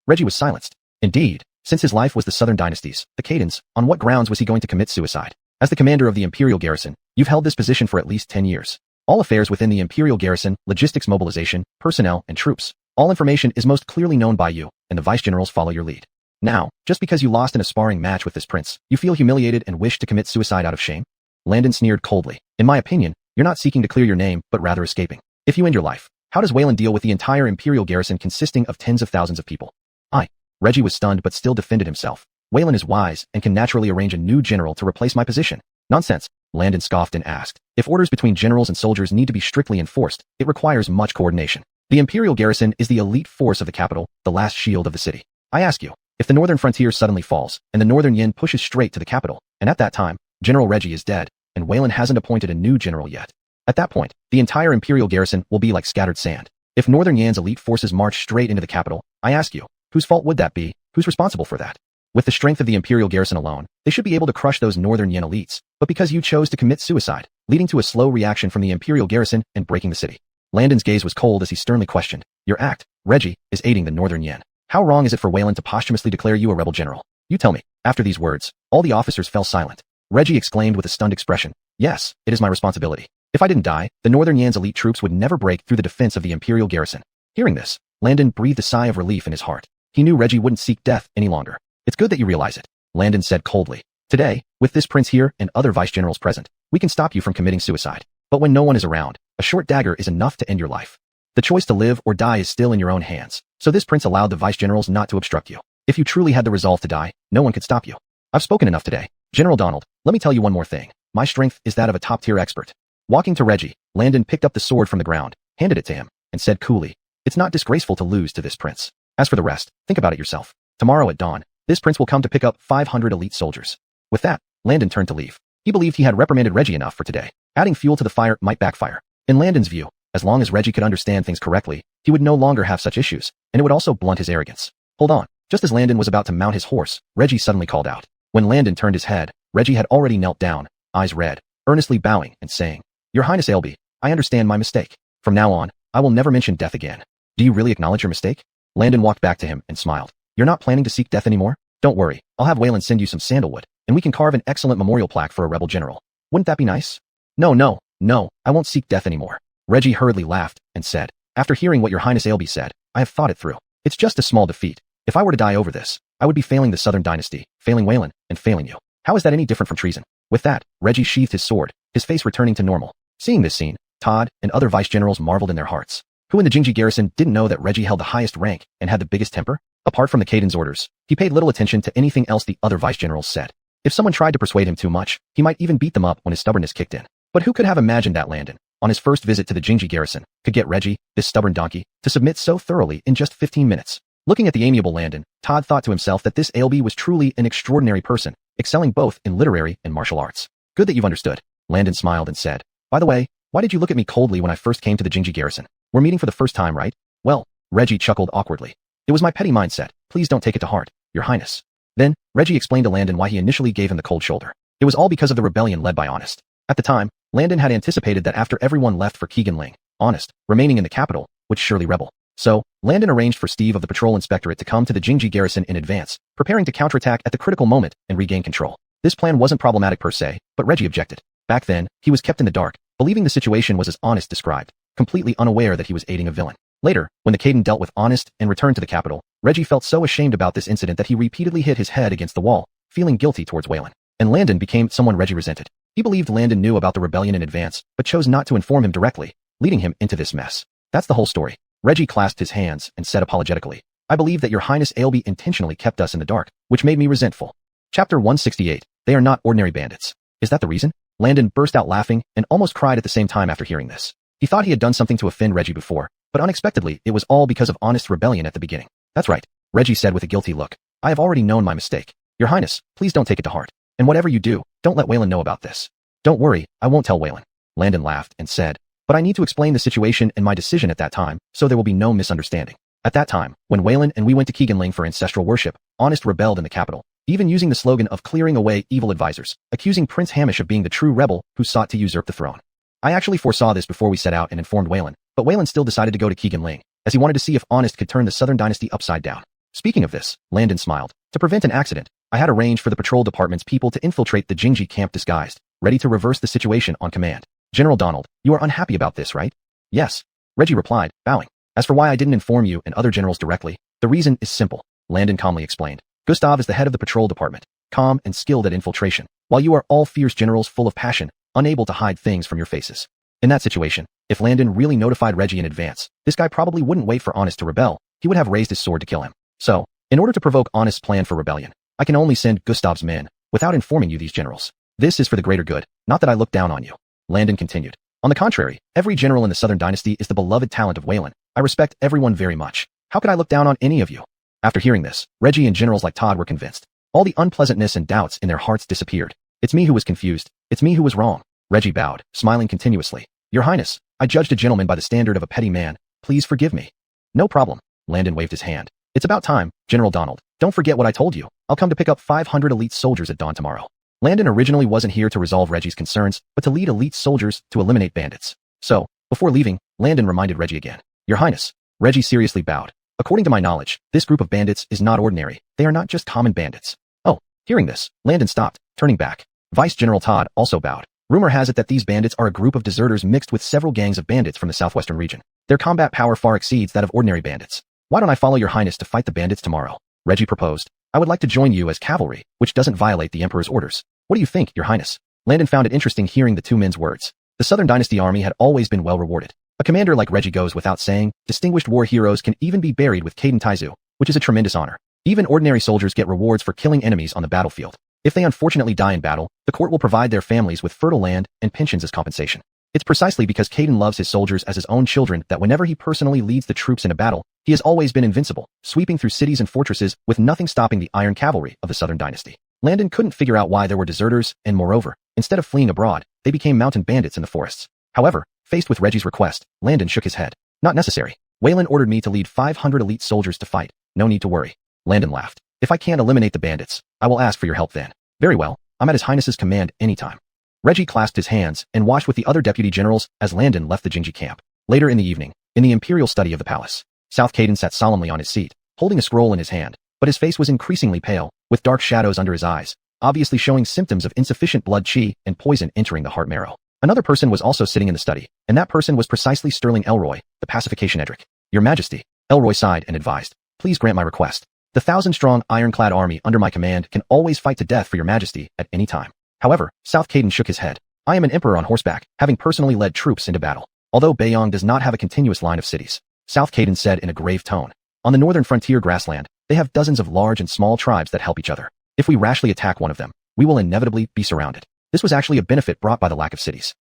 Reggie was silenced. Indeed, since his life was the southern dynasty's, the Cadens, on what grounds was he going to commit suicide? As the commander of the imperial garrison, you've held this position for at least 10 years. All affairs within the imperial garrison, logistics mobilization, personnel, and troops. All information is most clearly known by you, and the vice generals follow your lead. Now, just because you lost in a sparring match with this prince, you feel humiliated and wish to commit suicide out of shame? Landon sneered coldly. In my opinion, you're not seeking to clear your name, but rather escaping. If you end your life, how does Waylon deal with the entire imperial garrison consisting of tens of thousands of people? Reggie was stunned but still defended himself. Waylon is wise and can naturally arrange a new general to replace my position. Nonsense. Landon scoffed and asked. If orders between generals and soldiers need to be strictly enforced, it requires much coordination. The imperial garrison is the elite force of the capital, the last shield of the city. I ask you, if the northern frontier suddenly falls, and the northern yin pushes straight to the capital, and at that time, General Reggie is dead, and Waylon hasn't appointed a new general yet. At that point, the entire imperial garrison will be like scattered sand. If northern yan's elite forces march straight into the capital, I ask you, whose fault would that be? Who's responsible for that? With the strength of the imperial garrison alone, they should be able to crush those northern yin elites, but because you chose to commit suicide, leading to a slow reaction from the imperial garrison and breaking the city. Landon's gaze was cold as he sternly questioned. Your act, Reggie, is aiding the northern yin. How wrong is it for Waylon to posthumously declare you a rebel general? You tell me. After these words, all the officers fell silent. Reggie exclaimed with a stunned expression. Yes, it is my responsibility. If I didn't die, the northern yan's elite troops would never break through the defense of the imperial garrison. Hearing this, Landon breathed a sigh of relief in his heart. He knew Reggie wouldn't seek death any longer. It's good that you realize it, Landon said coldly. Today, with this prince here and other vice generals present, we can stop you from committing suicide. But when no one is around, a short dagger is enough to end your life. The choice to live or die is still in your own hands, so this prince allowed the vice generals not to obstruct you. If you truly had the resolve to die, no one could stop you. I've spoken enough today. General Donald, let me tell you one more thing. My strength is that of a top-tier expert. Walking to Reggie, Landon picked up the sword from the ground, handed it to him, and said coolly, it's not disgraceful to lose to this prince. As for the rest, think about it yourself. Tomorrow at dawn, this prince will come to pick up 500 elite soldiers. With that, Landon turned to leave. He believed he had reprimanded Reggie enough for today. Adding fuel to the fire might backfire. In Landon's view, as long as Reggie could understand things correctly, he would no longer have such issues, and it would also blunt his arrogance. Hold on. Just as Landon was about to mount his horse, Reggie suddenly called out. When Landon turned his head, Reggie had already knelt down, eyes red, earnestly bowing and saying, Your Highness Ailby, I understand my mistake. From now on, I will never mention death again. Do you really acknowledge your mistake? Landon walked back to him and smiled. You're not planning to seek death anymore? Don't worry, I'll have Waylon send you some sandalwood, and we can carve an excellent memorial plaque for a rebel general. Wouldn't that be nice? No, I won't seek death anymore. Reggie hurriedly laughed and said, After hearing what your Highness Ailby said, I have thought it through. It's just a small defeat. If I were to die over this, I would be failing the southern dynasty, failing Waylon, and failing you. How is that any different from treason? With that, Reggie sheathed his sword, his face returning to normal. Seeing this scene, Todd and other vice generals marveled in their hearts. Who in the Jingji garrison didn't know that Reggie held the highest rank and had the biggest temper? Apart from the Caden's orders, he paid little attention to anything else the other vice generals said. If someone tried to persuade him too much, he might even beat them up when his stubbornness kicked in. But who could have imagined that Landon, on his first visit to the Jingji garrison, could get Reggie, this stubborn donkey, to submit so thoroughly in just 15 minutes? Looking at the amiable Landon, Todd thought to himself that this Ailby was truly an extraordinary person, excelling both in literary and martial arts. Good that you've understood. Landon smiled and said, By the way, why did you look at me coldly when I first came to the Jingji garrison? We're meeting for the first time, right? Well, Reggie chuckled awkwardly. It was my petty mindset. Please don't take it to heart, Your Highness. Then, Reggie explained to Landon why he initially gave him the cold shoulder. It was all because of the rebellion led by Honest. At the time, Landon had anticipated that after everyone left for Keegan-Ling, Honest, remaining in the capital, would surely rebel. So, Landon arranged for Steve of the Patrol Inspectorate to come to the Jingji garrison in advance, preparing to counterattack at the critical moment and regain control. This plan wasn't problematic per se, but Reggie objected. Back then, he was kept in the dark, believing the situation was as Honest described, completely unaware that he was aiding a villain. Later, when the Caden dealt with Honest and returned to the capital, Reggie felt so ashamed about this incident that he repeatedly hit his head against the wall, feeling guilty towards Waylon. And Landon became someone Reggie resented. He believed Landon knew about the rebellion in advance, but chose not to inform him directly, leading him into this mess. That's the whole story. Reggie clasped his hands and said apologetically, I believe that your Highness Ailby intentionally kept us in the dark, which made me resentful. Chapter 168. They are not ordinary bandits. Is that the reason? Landon burst out laughing and almost cried at the same time after hearing this. He thought he had done something to offend Reggie before, but unexpectedly, it was all because of Honest's rebellion at the beginning. That's right, Reggie said with a guilty look. I have already known my mistake. Your Highness, please don't take it to heart. And whatever you do, don't let Waylon know about this. Don't worry, I won't tell Waylon. Landon laughed and said, but I need to explain the situation and my decision at that time, so there will be no misunderstanding. At that time, when Waylon and we went to Keegan-Ling for ancestral worship, Honest rebelled in the capital, even using the slogan of clearing away evil advisors, accusing Prince Hamish of being the true rebel who sought to usurp the throne. I actually foresaw this before we set out and informed Waylon, but Waylon still decided to go to Keegan-Ling, as he wanted to see if Honest could turn the Southern Dynasty upside down. Speaking of this, Landon smiled. To prevent an accident, I had arranged for the patrol department's people to infiltrate the Jingji camp disguised, ready to reverse the situation on command. General Donald, you are unhappy about this, right? Yes. Reggie replied, bowing. As for why I didn't inform you and other generals directly, the reason is simple. Landon calmly explained. Gustav is the head of the patrol department, calm and skilled at infiltration, while you are all fierce generals full of passion, unable to hide things from your faces. In that situation, if Landon really notified Reggie in advance, this guy probably wouldn't wait for Honest to rebel, he would have raised his sword to kill him. So, in order to provoke Honest's plan for rebellion, I can only send Gustav's men, without informing you these generals. This is for the greater good, not that I look down on you. Landon continued. On the contrary, every general in the Southern Dynasty is the beloved talent of Waylon. I respect everyone very much. How could I look down on any of you? After hearing this, Reggie and generals like Todd were convinced. All the unpleasantness and doubts in their hearts disappeared. It's me who was confused. It's me who was wrong. Reggie bowed, smiling continuously. Your Highness, I judged a gentleman by the standard of a petty man. Please forgive me. No problem. Landon waved his hand. It's about time, General Donald. Don't forget what I told you. I'll come to pick up 500 elite soldiers at dawn tomorrow. Landon originally wasn't here to resolve Reggie's concerns, but to lead elite soldiers to eliminate bandits. So, before leaving, Landon reminded Reggie again. Your Highness. Reggie seriously bowed. According to my knowledge, this group of bandits is not ordinary. They are not just common bandits. Oh, hearing this, Landon stopped, turning back. Vice General Todd also bowed. Rumor has it that these bandits are a group of deserters mixed with several gangs of bandits from the southwestern region. Their combat power far exceeds that of ordinary bandits. Why don't I follow your Highness to fight the bandits tomorrow? Reggie proposed. I would like to join you as cavalry, which doesn't violate the Emperor's orders. What do you think, Your Highness? Landon found it interesting hearing the two men's words. The Southern Dynasty army had always been well rewarded. A commander like Reggie goes without saying, distinguished war heroes can even be buried with Caden Taizu, which is a tremendous honor. Even ordinary soldiers get rewards for killing enemies on the battlefield. If they unfortunately die in battle, the court will provide their families with fertile land and pensions as compensation. It's precisely because Caden loves his soldiers as his own children that whenever he personally leads the troops in a battle, he has always been invincible, sweeping through cities and fortresses with nothing stopping the iron cavalry of the Southern Dynasty. Landon couldn't figure out why there were deserters, and moreover, instead of fleeing abroad, they became mountain bandits in the forests. However, faced with Reggie's request, Landon shook his head. Not necessary. Waylon ordered me to lead 500 elite soldiers to fight. No need to worry. Landon laughed. If I can't eliminate the bandits, I will ask for your help then. Very well, I'm at His Highness's command anytime. Reggie clasped his hands and watched with the other deputy generals as Landon left the Jingji camp. Later in the evening, in the imperial study of the palace, South Caden sat solemnly on his seat, holding a scroll in his hand, but his face was increasingly pale, with dark shadows under his eyes, obviously showing symptoms of insufficient blood chi and poison entering the heart marrow. Another person was also sitting in the study, and that person was precisely Sterling Elroy, the pacification Edric. Your Majesty, Elroy sighed and advised, please grant my request. The 1,000-strong ironclad army under my command can always fight to death for your Majesty at any time. However, South Caden shook his head. I am an emperor on horseback, having personally led troops into battle. Although Bayong does not have a continuous line of cities, South Caden said in a grave tone. On the northern frontier grassland, they have dozens of large and small tribes that help each other. If we rashly attack one of them, we will inevitably be surrounded. This was actually a benefit brought by the lack of cities.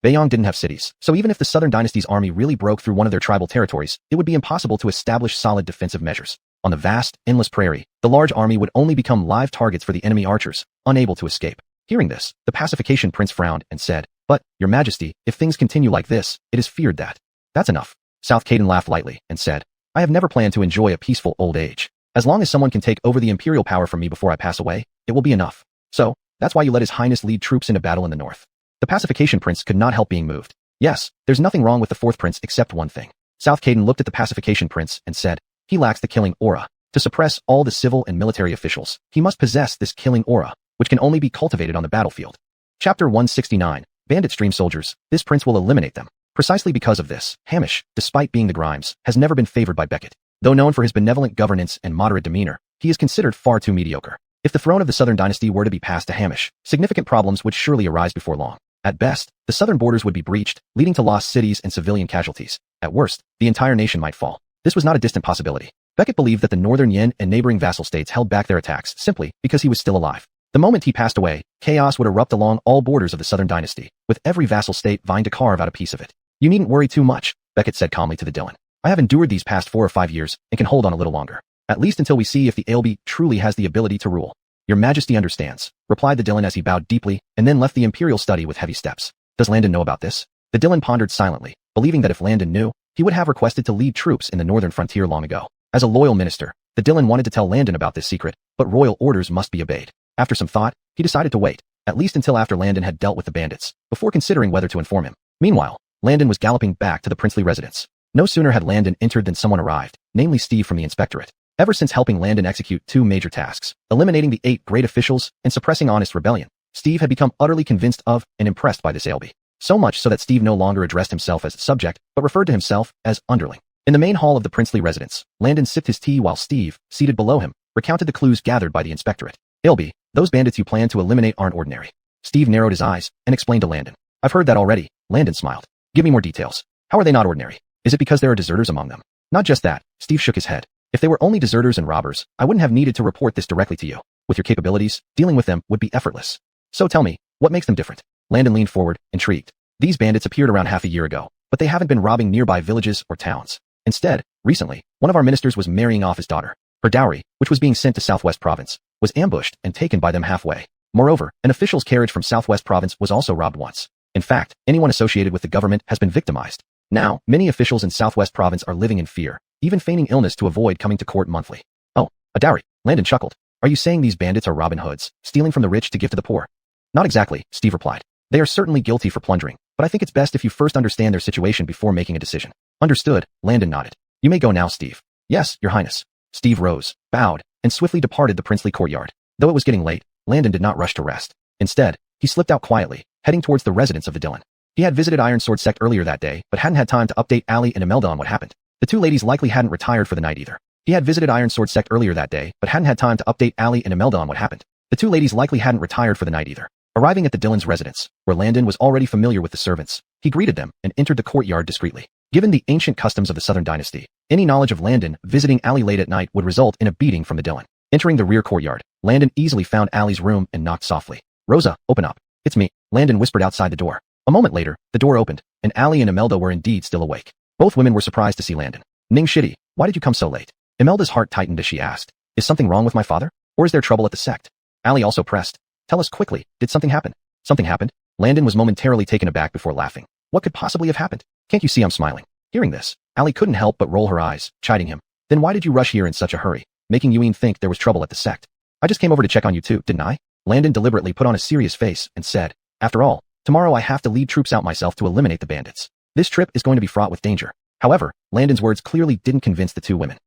Bayong didn't have cities, so even if the Southern Dynasty's army really broke through one of their tribal territories, it would be impossible to establish solid defensive measures. On the vast, endless prairie, the large army would only become live targets for the enemy archers, unable to escape. Hearing this, the pacification prince frowned and said, but, Your Majesty, if things continue like this, it is feared that. That's enough. South Caden laughed lightly and said, I have never planned to enjoy a peaceful old age. As long as someone can take over the imperial power from me before I pass away, it will be enough. So, that's why you let His Highness lead troops into battle in the north. The pacification prince could not help being moved. Yes, there's nothing wrong with the fourth prince except one thing. South Caden looked at the pacification prince and said, he lacks the killing aura. To suppress all the civil and military officials, he must possess this killing aura, which can only be cultivated on the battlefield. Chapter 169, Bandit Stream Soldiers. This prince will eliminate them. Precisely because of this, Hamish, despite being the Grimes, has never been favored by Beckett. Though known for his benevolent governance and moderate demeanor, he is considered far too mediocre. If the throne of the Southern Dynasty were to be passed to Hamish, significant problems would surely arise before long. At best, the southern borders would be breached, leading to lost cities and civilian casualties. At worst, the entire nation might fall. This was not a distant possibility. Beckett believed that the northern Yin and neighboring vassal states held back their attacks simply because he was still alive. The moment he passed away, chaos would erupt along all borders of the Southern Dynasty, with every vassal state vying to carve out a piece of it. You needn't worry too much, Beckett said calmly to the Dylan. I have endured these past 4 or 5 years and can hold on a little longer. At least until we see if the ALB truly has the ability to rule. Your Majesty understands, replied the Dylan as he bowed deeply and then left the imperial study with heavy steps. Does Landon know about this? The Dylan pondered silently, believing that if Landon knew, he would have requested to lead troops in the northern frontier long ago. As a loyal minister, the Dylan wanted to tell Landon about this secret, but royal orders must be obeyed. After some thought, he decided to wait, at least until after Landon had dealt with the bandits, before considering whether to inform him. Meanwhile, Landon was galloping back to the princely residence. No sooner had Landon entered than someone arrived, namely Steve from the inspectorate. Ever since helping Landon execute 2 major tasks, eliminating the 8 great officials and suppressing honest rebellion, Steve had become utterly convinced of and impressed by this ALB. So much so that Steve no longer addressed himself as subject, but referred to himself as underling. In the main hall of the princely residence, Landon sipped his tea while Steve, seated below him, recounted the clues gathered by the inspectorate. ALB, those bandits you plan to eliminate aren't ordinary. Steve narrowed his eyes and explained to Landon. I've heard that already, Landon smiled. Give me more details. How are they not ordinary? Is it because there are deserters among them? Not just that, Steve shook his head. If they were only deserters and robbers, I wouldn't have needed to report this directly to you. With your capabilities, dealing with them would be effortless. So tell me, what makes them different? Landon leaned forward, intrigued. These bandits appeared around half a year ago, but they haven't been robbing nearby villages or towns. Instead, recently, one of our ministers was marrying off his daughter. Her dowry, which was being sent to Southwest Province, was ambushed and taken by them halfway. Moreover, an official's carriage from Southwest Province was also robbed once. In fact, anyone associated with the government has been victimized. Now, many officials in Southwest Province are living in fear, even feigning illness to avoid coming to court monthly. Oh, a dowry. Landon chuckled. Are you saying these bandits are Robin Hoods, stealing from the rich to give to the poor? Not exactly, Steve replied. They are certainly guilty for plundering, but I think it's best if you first understand their situation before making a decision. Understood, Landon nodded. You may go now, Steve. Yes, Your Highness. Steve rose, bowed, and swiftly departed the princely courtyard. Though it was getting late, Landon did not rush to rest. Instead, he slipped out quietly, heading towards the residence of the Dylan. He had visited Ironsword Sect earlier that day, but hadn't had time to update Allie and Imelda on what happened. The 2 ladies likely hadn't retired for the night either. He had visited Ironsword Sect earlier that day, but hadn't had time to update Allie and Imelda on what happened. The 2 ladies likely hadn't retired for the night either. Arriving at the Dylan's residence, where Landon was already familiar with the servants, he greeted them and entered the courtyard discreetly. Given the ancient customs of the Southern Dynasty, any knowledge of Landon visiting Allie late at night would result in a beating from the Dylan. Entering the rear courtyard, Landon easily found Allie's room and knocked softly. Rosa, open up. It's me, Landon whispered outside the door. A moment later, the door opened, and Allie and Imelda were indeed still awake. Both women were surprised to see Landon. Ning Shitty, why did you come so late? Imelda's heart tightened as she asked. Is something wrong with my father? Or is there trouble at the sect? Allie also pressed. Tell us quickly, did something happen? Something happened? Landon was momentarily taken aback before laughing. What could possibly have happened? Can't you see I'm smiling? Hearing this, Allie couldn't help but roll her eyes, chiding him. Then why did you rush here in such a hurry, making Ewing think there was trouble at the sect? I just came over to check on you too, didn't I? Landon deliberately put on a serious face and said, after all, tomorrow I have to lead troops out myself to eliminate the bandits. This trip is going to be fraught with danger. However, Landon's words clearly didn't convince the 2 women.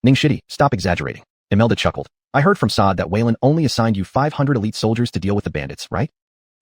Ning Shitty, stop exaggerating. Imelda chuckled. I heard from Saad that Waylon only assigned you 500 elite soldiers to deal with the bandits, right?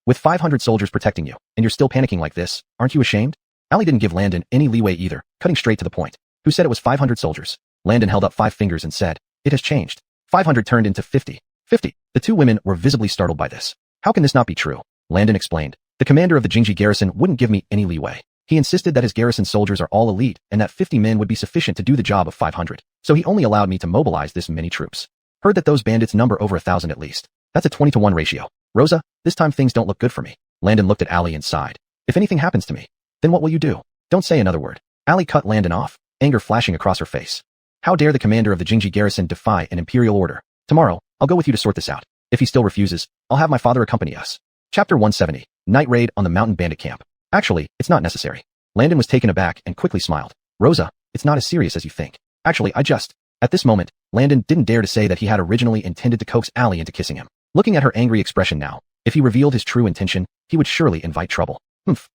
With 500 soldiers protecting you, and you're still panicking like this, aren't you ashamed? Allie didn't give Landon any leeway either, cutting straight to the point. Who said it was 500 soldiers? Landon held up 5 fingers and said, it has changed. 500 turned into 50. 50. The 2 women were visibly startled by this. How can this not be true? Landon explained. The commander of the Jingji garrison wouldn't give me any leeway. He insisted that his garrison soldiers are all elite and that 50 men would be sufficient to do the job of 500. So he only allowed me to mobilize this many troops. Heard that those bandits number over 1,000 at least. That's a 20-to-1 ratio. Rosa, this time things don't look good for me. Landon looked at Allie and sighed. If anything happens to me, then what will you do? Don't say another word. Allie cut Landon off, anger flashing across her face. How dare the commander of the Jingji garrison defy an imperial order? Tomorrow, I'll go with you to sort this out. If he still refuses, I'll have my father accompany us. Chapter 170, Night Raid on the Mountain Bandit Camp. Actually, it's not necessary. Landon was taken aback and quickly smiled. Rosa, it's not as serious as you think. Actually, At this moment, Landon didn't dare to say that he had originally intended to coax Allie into kissing him. Looking at her angry expression now, if he revealed his true intention, he would surely invite trouble.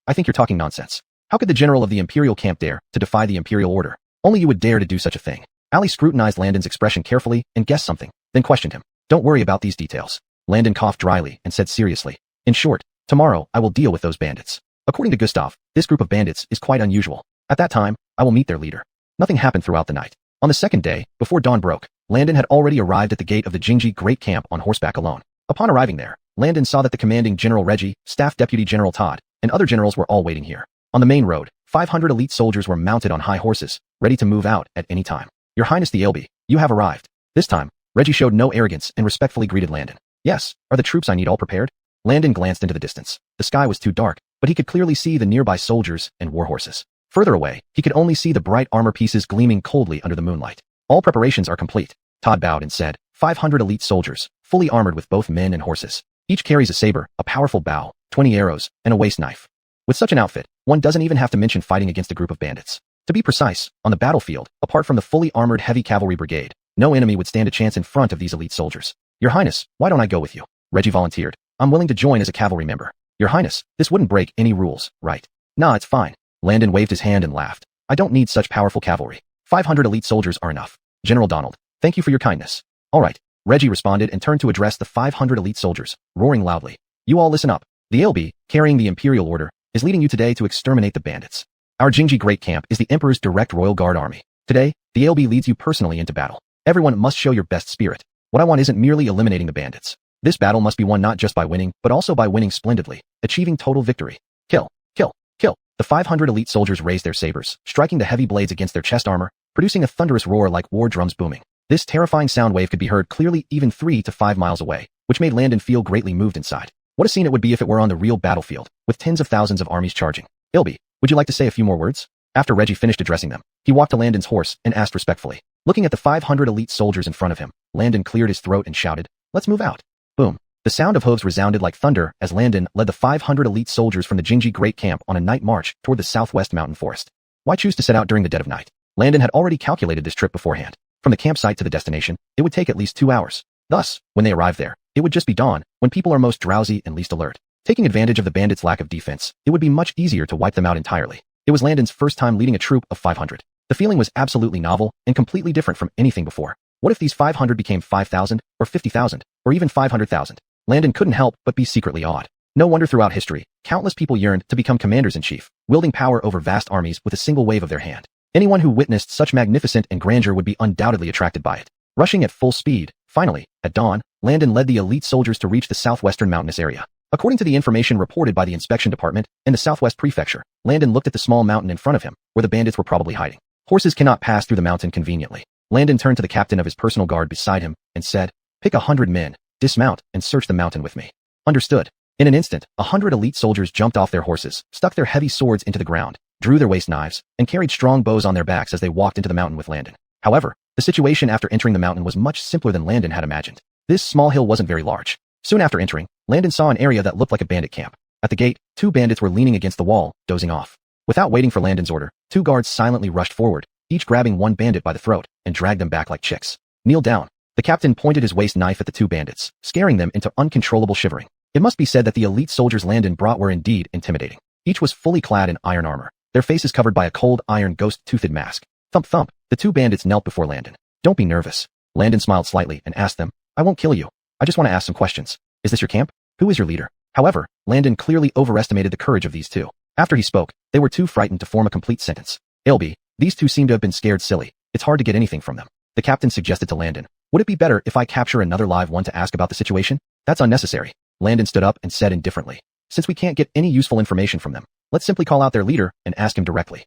I think you're talking nonsense. How could the general of the Imperial camp dare to defy the Imperial order? Only you would dare to do such a thing. Ali scrutinized Landon's expression carefully and guessed something, then questioned him. Don't worry about these details. Landon coughed dryly and said seriously. In short, tomorrow I will deal with those bandits. According to Gustav, this group of bandits is quite unusual. At that time, I will meet their leader. Nothing happened throughout the night. On the second day, before dawn broke, Landon had already arrived at the gate of the Jingji Great Camp on horseback alone. Upon arriving there, Landon saw that the commanding General Reggie, Staff Deputy General Todd, and other generals were all waiting here. On the main road, 500 elite soldiers were mounted on high horses, ready to move out at any time. Your Highness the Elbe, you have arrived. This time, Reggie showed no arrogance and respectfully greeted Landon. Yes, are the troops I need all prepared? Landon glanced into the distance. The sky was too dark, but he could clearly see the nearby soldiers and war horses. Further away, he could only see the bright armor pieces gleaming coldly under the moonlight. All preparations are complete. Todd bowed and said, 500 elite soldiers, fully armored with both men and horses. Each carries a saber, a powerful bow, 20 arrows, and a waist knife. With such an outfit, one doesn't even have to mention fighting against a group of bandits. To be precise, on the battlefield, apart from the fully armored heavy cavalry brigade, no enemy would stand a chance in front of these elite soldiers. Your Highness, why don't I go with you? Reggie volunteered. I'm willing to join as a cavalry member. Your Highness, this wouldn't break any rules, right? Nah, it's fine. Landon waved his hand and laughed. I don't need such powerful cavalry. 500 elite soldiers are enough. General Donald, thank you for your kindness. All right. Reggie responded and turned to address the 500 elite soldiers, roaring loudly. You all listen up. The Elbe, carrying the Imperial Order, is leading you today to exterminate the bandits. Our Jingji Great Camp is the Emperor's direct royal guard army. Today, the Elbe leads you personally into battle. Everyone must show your best spirit. What I want isn't merely eliminating the bandits. This battle must be won not just by winning, but also by winning splendidly, achieving total victory. Kill, kill, kill. The 500 elite soldiers raised their sabers, striking the heavy blades against their chest armor, producing a thunderous roar like war drums booming. This terrifying sound wave could be heard clearly even 3 to 5 miles away, which made Landon feel greatly moved inside. What a scene it would be if it were on the real battlefield, with tens of thousands of armies charging. Elbe, would you like to say a few more words? After Reggie finished addressing them, he walked to Landon's horse and asked respectfully. Looking at the 500 elite soldiers in front of him, Landon cleared his throat and shouted, let's move out. Boom. The sound of hooves resounded like thunder as Landon led the 500 elite soldiers from the Jingji Great Camp on a night march toward the southwest mountain forest. Why choose to set out during the dead of night? Landon had already calculated this trip beforehand. From the campsite to the destination, it would take at least 2 hours. Thus, when they arrived there, it would just be dawn, when people are most drowsy and least alert. Taking advantage of the bandits' lack of defense, it would be much easier to wipe them out entirely. It was Landon's first time leading a troop of 500. The feeling was absolutely novel and completely different from anything before. What if these 500 became 5,000, or 50,000, or even 500,000? Landon couldn't help but be secretly awed. No wonder throughout history, countless people yearned to become commanders-in-chief, wielding power over vast armies with a single wave of their hand. Anyone who witnessed such magnificent and grandeur would be undoubtedly attracted by it. Rushing at full speed, finally, at dawn, Landon led the elite soldiers to reach the southwestern mountainous area. According to the information reported by the inspection department in the southwest prefecture, Landon looked at the small mountain in front of him, where the bandits were probably hiding. Horses cannot pass through the mountain conveniently. Landon turned to the captain of his personal guard beside him and said, pick 100 men, dismount, and search the mountain with me. Understood. In an instant, 100 elite soldiers jumped off their horses, stuck their heavy swords into the ground, drew their waist knives, and carried strong bows on their backs as they walked into the mountain with Landon. However, the situation after entering the mountain was much simpler than Landon had imagined. This small hill wasn't very large. Soon after entering, Landon saw an area that looked like a bandit camp. At the gate, 2 bandits were leaning against the wall, dozing off. Without waiting for Landon's order, 2 guards silently rushed forward, each grabbing one bandit by the throat, and dragged them back like chicks. Kneel down. The captain pointed his waist knife at the 2 bandits, scaring them into uncontrollable shivering. It must be said that the elite soldiers Landon brought were indeed intimidating. Each was fully clad in iron armor, their faces covered by a cold iron ghost-toothed mask. Thump thump, the 2 bandits knelt before Landon. Don't be nervous. Landon smiled slightly and asked them, I won't kill you. I just want to ask some questions. Is this your camp? Who is your leader? However, Landon clearly overestimated the courage of these 2. After he spoke, they were too frightened to form a complete sentence. Elbe, these 2 seem to have been scared silly. It's hard to get anything from them. The captain suggested to Landon, would it be better if I capture another live one to ask about the situation? That's unnecessary. Landon stood up and said indifferently, since we can't get any useful information from them, let's simply call out their leader and ask him directly.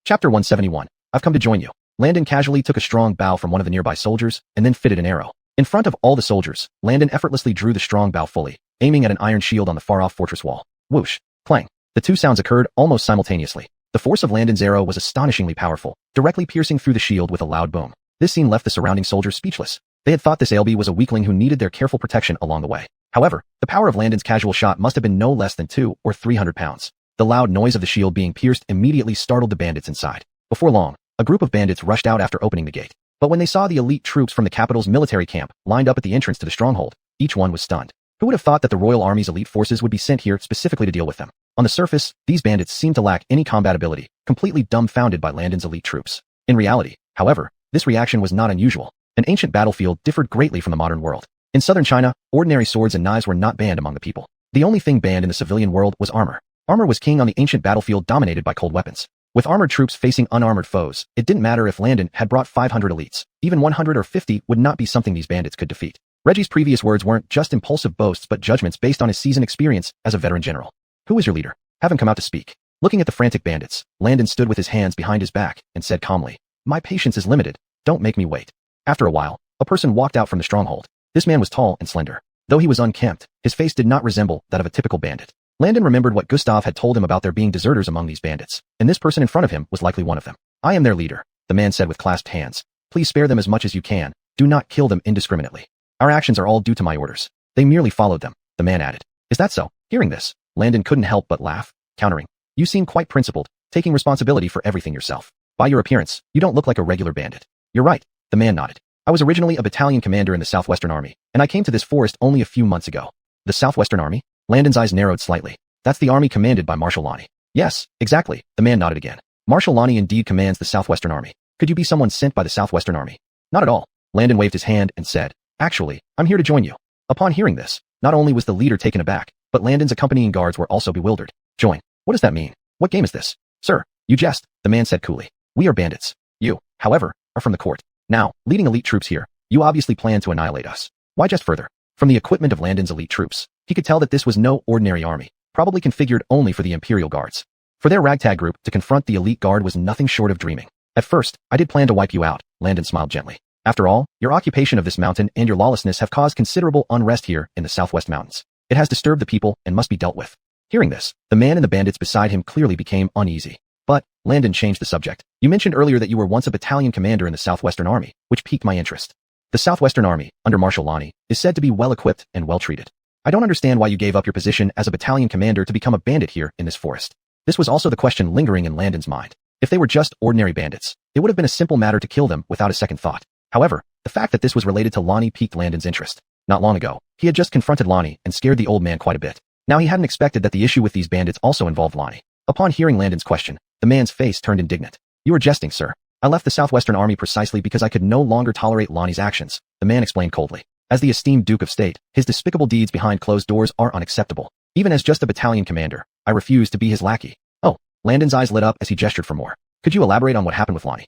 Chapter 171. I've come to join you. Landon casually took a strong bow from one of the nearby soldiers and then fitted an arrow. In front of all the soldiers, Landon effortlessly drew the strong bow fully, aiming at an iron shield on the far-off fortress wall. Whoosh! Clang! The 2 sounds occurred almost simultaneously. The force of Landon's arrow was astonishingly powerful, directly piercing through the shield with a loud boom. This scene left the surrounding soldiers speechless. They had thought this Elbe was a weakling who needed their careful protection along the way. However, the power of Landon's casual shot must have been no less than 200 or 300 pounds. The loud noise of the shield being pierced immediately startled the bandits inside. Before long, a group of bandits rushed out after opening the gate. But when they saw the elite troops from the capital's military camp lined up at the entrance to the stronghold, each one was stunned. Who would have thought that the Royal Army's elite forces would be sent here specifically to deal with them? On the surface, these bandits seemed to lack any combat ability, completely dumbfounded by Landon's elite troops. In reality, however, this reaction was not unusual. An ancient battlefield differed greatly from the modern world. In southern China, ordinary swords and knives were not banned among the people. The only thing banned in the civilian world was armor. Armor was king on the ancient battlefield dominated by cold weapons. With armored troops facing unarmored foes, it didn't matter if Landon had brought 500 elites. Even 100 or 50 would not be something these bandits could defeat. Reggie's previous words weren't just impulsive boasts but judgments based on his seasoned experience as a veteran general. Who is your leader? Have him come out to speak. Looking at the frantic bandits, Landon stood with his hands behind his back and said calmly, "My patience is limited. Don't make me wait." After a while, a person walked out from the stronghold. This man was tall and slender. Though he was unkempt, his face did not resemble that of a typical bandit. Landon remembered what Gustav had told him about there being deserters among these bandits, and this person in front of him was likely one of them. "I am their leader," the man said with clasped hands. "Please spare them as much as you can. Do not kill them indiscriminately. Our actions are all due to my orders." "They merely followed them," the man added. "Is that so?" Hearing this, Landon couldn't help but laugh, countering, "You seem quite principled, taking responsibility for everything yourself. By your appearance, you don't look like a regular bandit." "You're right," the man nodded. "I was originally a battalion commander in the Southwestern Army, and I came to this forest only a few months ago." "The Southwestern Army?" Landon's eyes narrowed slightly. "That's the army commanded by Marshal Lonnie." "Yes, exactly," the man nodded again. "Marshal Lonnie indeed commands the Southwestern Army. Could you be someone sent by the Southwestern Army?" "Not at all." Landon waved his hand and said, "Actually, I'm here to join you." Upon hearing this, not only was the leader taken aback, but Landon's accompanying guards were also bewildered. "Join? What does that mean? What game is this?" "Sir, you jest," the man said coolly. "We are bandits. You, however, are from the court. Now, leading elite troops here, you obviously plan to annihilate us. Why jest further?" From the equipment of Landon's elite troops, he could tell that this was no ordinary army, probably configured only for the Imperial Guards. For their ragtag group to confront the elite guard was nothing short of dreaming. "At first, I did plan to wipe you out," Landon smiled gently. "After all, your occupation of this mountain and your lawlessness have caused considerable unrest here in the Southwest Mountains. It has disturbed the people and must be dealt with." Hearing this, the man and the bandits beside him clearly became uneasy. "But," Landon changed the subject, "you mentioned earlier that you were once a battalion commander in the Southwestern Army, which piqued my interest. The Southwestern Army, under Marshal Lonnie, is said to be well-equipped and well-treated. I don't understand why you gave up your position as a battalion commander to become a bandit here in this forest." This was also the question lingering in Landon's mind. If they were just ordinary bandits, it would have been a simple matter to kill them without a second thought. However, the fact that this was related to Lonnie piqued Landon's interest. Not long ago, he had just confronted Lonnie and scared the old man quite a bit. Now he hadn't expected that the issue with these bandits also involved Lonnie. Upon hearing Landon's question, the man's face turned indignant. "You are jesting, sir. I left the Southwestern Army precisely because I could no longer tolerate Lonnie's actions," the man explained coldly. "As the esteemed Duke of State, his despicable deeds behind closed doors are unacceptable. Even as just a battalion commander, I refuse to be his lackey." "Oh," Landon's eyes lit up as he gestured for more. "Could you elaborate on what happened with Lonnie?"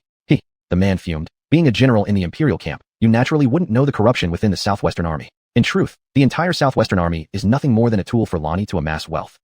The man fumed. "Being a general in the Imperial camp, you naturally wouldn't know the corruption within the Southwestern Army. In truth, the entire Southwestern Army is nothing more than a tool for Lonnie to amass wealth.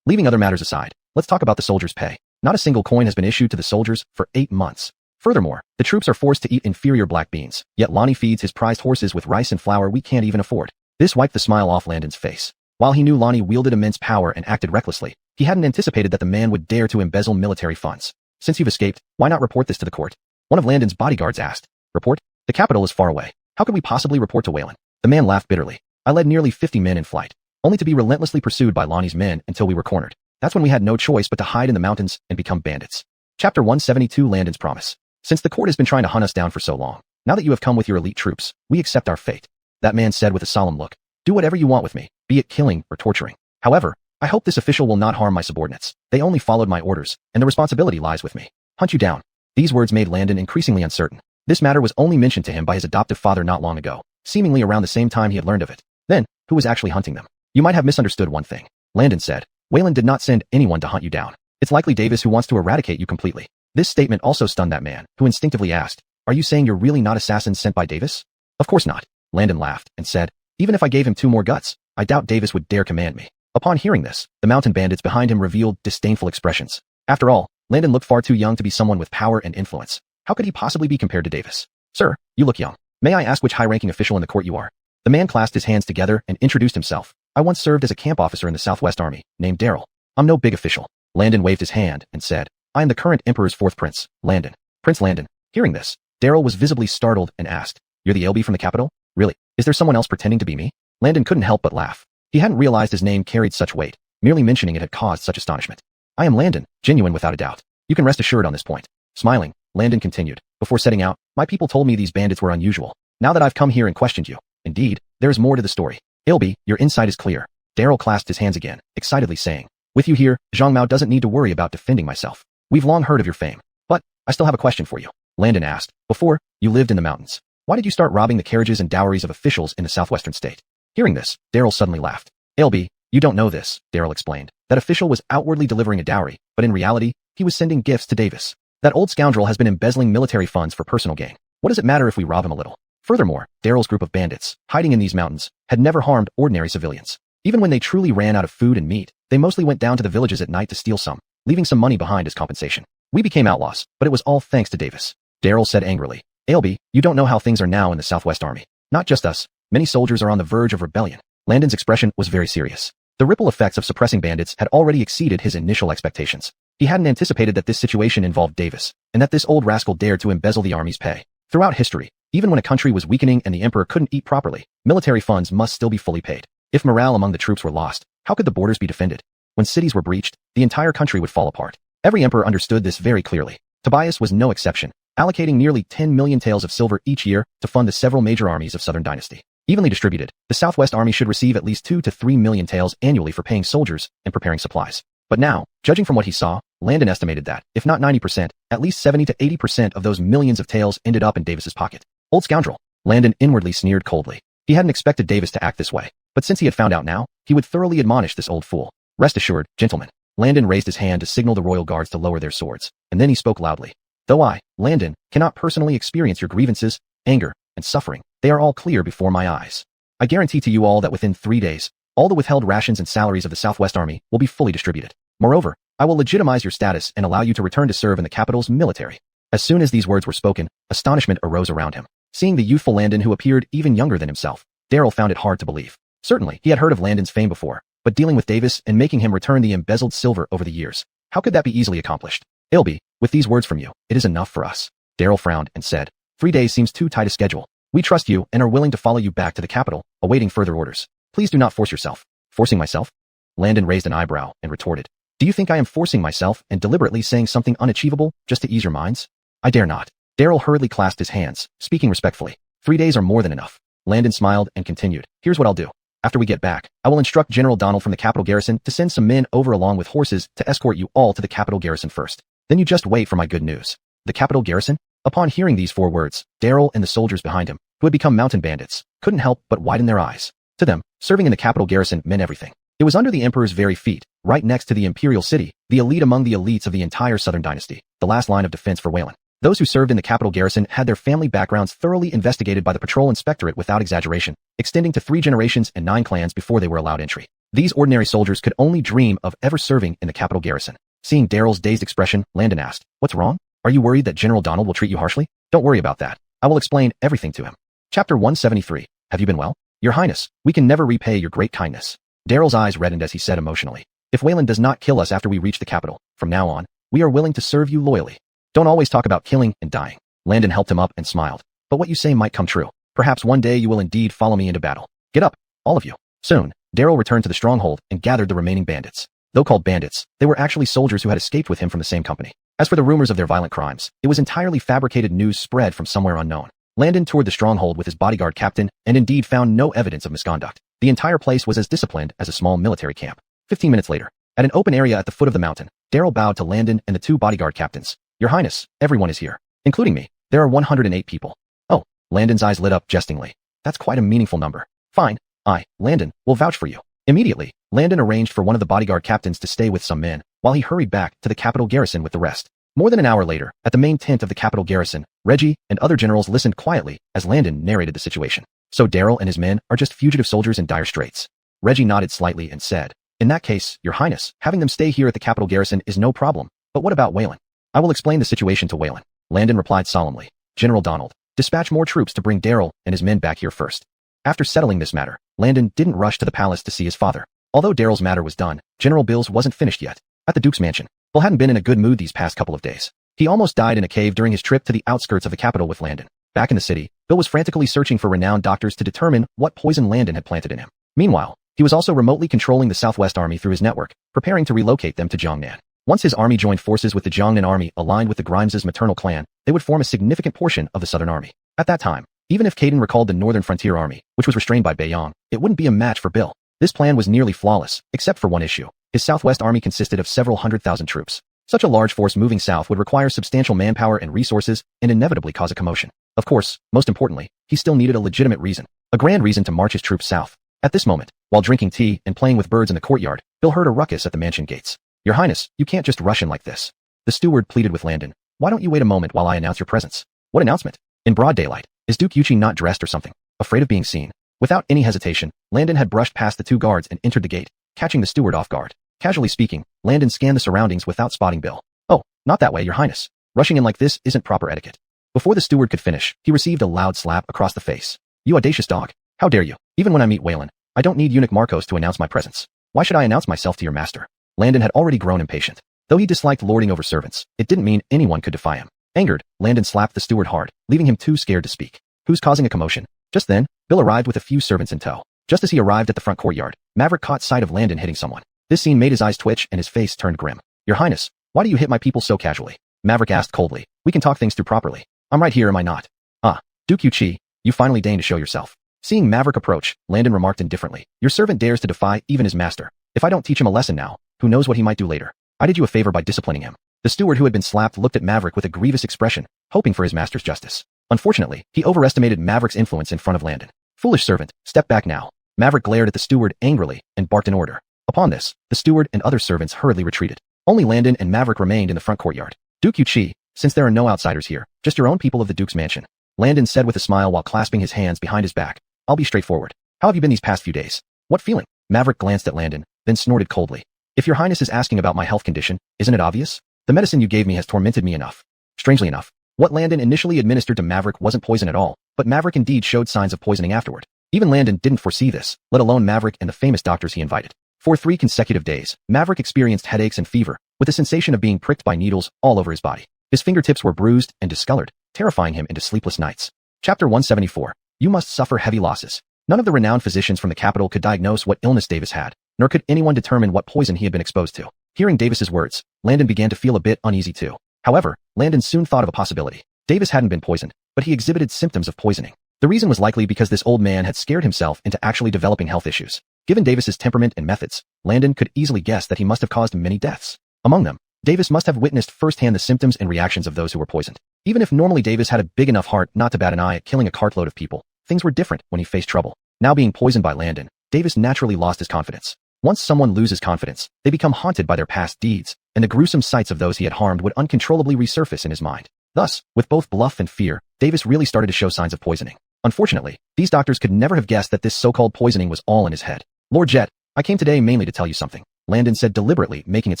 Leaving other matters aside, let's talk about the soldiers' pay. Not a single coin has been issued to the soldiers for 8 months. Furthermore, the troops are forced to eat inferior black beans, yet Lonnie feeds his prized horses with rice and flour we can't even afford." This wiped the smile off Landon's face. While he knew Lonnie wielded immense power and acted recklessly, he hadn't anticipated that the man would dare to embezzle military funds. "Since you've escaped, why not report this to the court?" one of Landon's bodyguards asked. "Report? The capital is far away. How could we possibly report to Wayland?" The man laughed bitterly. "I led nearly 50 men in flight, only to be relentlessly pursued by Lonnie's men until we were cornered. That's when we had no choice but to hide in the mountains and become bandits." Chapter 172 Landon's Promise. "Since the court has been trying to hunt us down for so long, now that you have come with your elite troops, we accept our fate," that man said with a solemn look. "Do whatever you want with me, be it killing or torturing. However, I hope this official will not harm my subordinates. They only followed my orders, and the responsibility lies with me. Hunt you down." These words made Landon increasingly uncertain. This matter was only mentioned to him by his adoptive father not long ago, seemingly around the same time he had learned of it. Then, who was actually hunting them? "You might have misunderstood one thing," Landon said. "Wayland did not send anyone to hunt you down. It's likely Davis who wants to eradicate you completely." This statement also stunned that man, who instinctively asked, "Are you saying you're really not assassins sent by Davis?" "Of course not," Landon laughed and said. "Even if I gave him 2 more guts, I doubt Davis would dare command me." Upon hearing this, the mountain bandits behind him revealed disdainful expressions. After all, Landon looked far too young to be someone with power and influence. How could he possibly be compared to Davis? "Sir, you look young. May I ask which high-ranking official in the court you are?" The man clasped his hands together and introduced himself. "I once served as a camp officer in the Southwest Army, named Daryl. I'm no big official." Landon waved his hand and said, "I am the current Emperor's 4th Prince, Landon." Prince Landon. Hearing this, Daryl was visibly startled and asked, "You're the LB from the capital? Really? Is there someone else pretending to be me?" Landon couldn't help but laugh. He hadn't realized his name carried such weight. Merely mentioning it had caused such astonishment. "I am Landon, genuine without a doubt. You can rest assured on this point." Smiling, Landon continued, "Before setting out, my people told me these bandits were unusual. Now that I've come here and questioned you, indeed, there is more to the story. Ilby, your insight is clear. Daryl clasped his hands again, excitedly saying, with you here, Zhang Mao doesn't need to worry about defending myself. We've long heard of your fame. But, I still have a question for you. Landon asked. Before, you lived in the mountains. Why did you start robbing the carriages and dowries of officials in the southwestern state? Hearing this, Daryl suddenly laughed. Ilby, you don't know this, Daryl explained. That official was outwardly delivering a dowry, but in reality, he was sending gifts to Davis. That old scoundrel has been embezzling military funds for personal gain. What does it matter if we rob him a little? Furthermore, Daryl's group of bandits, hiding in these mountains, had never harmed ordinary civilians. Even when they truly ran out of food and meat, they mostly went down to the villages at night to steal some, leaving some money behind as compensation. We became outlaws, but it was all thanks to Davis. Daryl said angrily. Ilby, you don't know how things are now in the Southwest Army. Not just us. Many soldiers are on the verge of rebellion. Landon's expression was very serious. The ripple effects of suppressing bandits had already exceeded his initial expectations. He hadn't anticipated that this situation involved Davis, and that this old rascal dared to embezzle the army's pay. Throughout history, even when a country was weakening and the emperor couldn't eat properly, military funds must still be fully paid. If morale among the troops were lost, how could the borders be defended? When cities were breached, the entire country would fall apart. Every emperor understood this very clearly. Tobias was no exception, allocating nearly 10 million taels of silver each year to fund the several major armies of Southern Dynasty. Evenly distributed, the Southwest Army should receive at least 2 to 3 million taels annually for paying soldiers and preparing supplies. But now, judging from what he saw, Landon estimated that, if not 90%, at least 70 to 80% of those millions of taels ended up in Davis's pocket. Old scoundrel. Landon inwardly sneered coldly. He hadn't expected Davis to act this way, but since he had found out now, he would thoroughly admonish this old fool. Rest assured, gentlemen. Landon raised his hand to signal the royal guards to lower their swords, and then he spoke loudly. Though I, Landon, cannot personally experience your grievances, anger, and suffering, they are all clear before my eyes. I guarantee to you all that within 3 days, all the withheld rations and salaries of the Southwest Army will be fully distributed. Moreover, I will legitimize your status and allow you to return to serve in the capital's military. As soon as these words were spoken, astonishment arose around him. Seeing the youthful Landon who appeared even younger than himself, Daryl found it hard to believe. Certainly, he had heard of Landon's fame before, but dealing with Davis and making him return the embezzled silver over the years, how could that be easily accomplished? Ilby, with these words from you, it is enough for us. Daryl frowned and said, 3 days seems too tight a schedule. We trust you and are willing to follow you back to the capital, awaiting further orders. Please do not force yourself. Forcing myself? Landon raised an eyebrow and retorted. Do you think I am forcing myself and deliberately saying something unachievable just to ease your minds? I dare not. Daryl hurriedly clasped his hands, speaking respectfully. 3 days are more than enough. Landon smiled and continued. Here's what I'll do. After we get back, I will instruct General Donald from the capital garrison to send some men over along with horses to escort you all to the capital garrison first. Then you just wait for my good news. The capital garrison? Upon hearing these 4 words, Daryl and the soldiers behind him, who had become mountain bandits, couldn't help but widen their eyes. To them, serving in the capital garrison meant everything. It was under the emperor's very feet, right next to the imperial city, the elite among the elites of the entire Southern Dynasty, the last line of defense for Wayland. Those who served in the capital garrison had their family backgrounds thoroughly investigated by the patrol inspectorate without exaggeration, extending to 3 generations and 9 clans before they were allowed entry. These ordinary soldiers could only dream of ever serving in the capital garrison. Seeing Daryl's dazed expression, Landon asked, "What's wrong? Are you worried that General Donald will treat you harshly? Don't worry about that. I will explain everything to him." Chapter 173. Have you been well? Your Highness, we can never repay your great kindness. Daryl's eyes reddened as he said emotionally, "If Wayland does not kill us after we reach the capital, from now on, we are willing to serve you loyally. Don't always talk about killing and dying." Landon helped him up and smiled. "But what you say might come true. Perhaps one day you will indeed follow me into battle. Get up, all of you." Soon, Daryl returned to the stronghold and gathered the remaining bandits. Though called bandits, they were actually soldiers who had escaped with him from the same company. As for the rumors of their violent crimes, it was entirely fabricated news spread from somewhere unknown. Landon toured the stronghold with his bodyguard captain and indeed found no evidence of misconduct. The entire place was as disciplined as a small military camp. 15 minutes later, at an open area at the foot of the mountain, Daryl bowed to Landon and the 2 bodyguard captains. "Your Highness, everyone is here, including me. There are 108 people." "Oh," Landon's eyes lit up jestingly. "That's quite a meaningful number. Fine, I, Landon, will vouch for you." Immediately, Landon arranged for one of the bodyguard captains to stay with some men, while he hurried back to the capital garrison with the rest. More than an hour later, at the main tent of the capital garrison, Reggie and other generals listened quietly as Landon narrated the situation. "So Daryl and his men are just fugitive soldiers in dire straits." Reggie nodded slightly and said, "In that case, Your Highness, having them stay here at the capital garrison is no problem. But what about Wayland?" "I will explain the situation to Wayland," Landon replied solemnly. "General Donald, dispatch more troops to bring Daryl and his men back here first." After settling this matter, Landon didn't rush to the palace to see his father. Although Daryl's matter was done, General Bills wasn't finished yet. At the Duke's mansion, Bill hadn't been in a good mood these past couple of days. He almost died in a cave during his trip to the outskirts of the capital with Landon. Back in the city, Bill was frantically searching for renowned doctors to determine what poison Landon had planted in him. Meanwhile, he was also remotely controlling the Southwest Army through his network, preparing to relocate them to Jiangnan. Once his army joined forces with the Jiangnan army aligned with the Grimes' maternal clan, they would form a significant portion of the Southern Army. At that time, Even if Caden recalled the Northern Frontier Army, which was restrained by Beiyang, it wouldn't be a match for Bill. This plan was nearly flawless, except for one issue. His Southwest Army consisted of several 100,000 troops. Such a large force moving south would require substantial manpower and resources and inevitably cause a commotion. Of course, most importantly, he still needed a legitimate reason, a grand reason to march his troops south. At this moment, while drinking tea and playing with birds in the courtyard, Bill heard a ruckus at the mansion gates. "Your Highness, you can't just rush in like this." The steward pleaded with Landon. "Why don't you wait a moment while I announce your presence?" "What announcement?" "In broad daylight. Is Duke Yuchi not dressed or something? Afraid of being seen?" Without any hesitation, Landon had brushed past the two guards and entered the gate, catching the steward off guard. Casually speaking, Landon scanned the surroundings without spotting Bill. "Oh, not that way, Your Highness. Rushing in like this isn't proper etiquette." Before the steward could finish, he received a loud slap across the face. "You audacious dog. How dare you? Even when I meet Waylon, I don't need eunuch Marcos to announce my presence. Why should I announce myself to your master?" Landon had already grown impatient. Though he disliked lording over servants, it didn't mean anyone could defy him. Angered, Landon slapped the steward hard, leaving him too scared to speak. "Who's causing a commotion?" Just then, Bill arrived with a few servants in tow. Just as he arrived at the front courtyard, Maverick caught sight of Landon hitting someone. This scene made his eyes twitch and his face turned grim. "Your Highness, why do you hit my people so casually?" Maverick asked coldly. "We can talk things through properly. I'm right here, am I not?" "Ah, Duke Yuchi, you finally deigned to show yourself." Seeing Maverick approach, Landon remarked indifferently. "Your servant dares to defy even his master. If I don't teach him a lesson now, who knows what he might do later. I did you a favor by disciplining him." The steward who had been slapped looked at Maverick with a grievous expression, hoping for his master's justice. Unfortunately, he overestimated Maverick's influence in front of Landon. "Foolish servant, step back now." Maverick glared at the steward angrily and barked an order. Upon this, the steward and other servants hurriedly retreated. Only Landon and Maverick remained in the front courtyard. "Duke Yuchi, since there are no outsiders here, just your own people of the Duke's mansion," Landon said with a smile while clasping his hands behind his back. "I'll be straightforward. How have you been these past few days?" "What feeling?" Maverick glanced at Landon, then snorted coldly. "If your Highness is asking about my health condition, isn't it obvious? The medicine you gave me has tormented me enough." Strangely enough, what Landon initially administered to Maverick wasn't poison at all, but Maverick indeed showed signs of poisoning afterward. Even Landon didn't foresee this, let alone Maverick and the famous doctors he invited. For 3 consecutive days, Maverick experienced headaches and fever, with the sensation of being pricked by needles all over his body. His fingertips were bruised and discolored, terrifying him into sleepless nights. Chapter 174. You must suffer heavy losses. None of the renowned physicians from the capital could diagnose what illness Davis had, nor could anyone determine what poison he had been exposed to. Hearing Davis's words, Landon began to feel a bit uneasy too. However, Landon soon thought of a possibility. Davis hadn't been poisoned, but he exhibited symptoms of poisoning. The reason was likely because this old man had scared himself into actually developing health issues. Given Davis's temperament and methods, Landon could easily guess that he must have caused many deaths. Among them, Davis must have witnessed firsthand the symptoms and reactions of those who were poisoned. Even if normally Davis had a big enough heart not to bat an eye at killing a cartload of people, things were different when he faced trouble. Now being poisoned by Landon, Davis naturally lost his confidence. Once someone loses confidence, they become haunted by their past deeds, and the gruesome sights of those he had harmed would uncontrollably resurface in his mind. Thus, with both bluff and fear, Davis really started to show signs of poisoning. Unfortunately, these doctors could never have guessed that this so-called poisoning was all in his head. "Lord Jet, I came today mainly to tell you something," Landon said deliberately, making it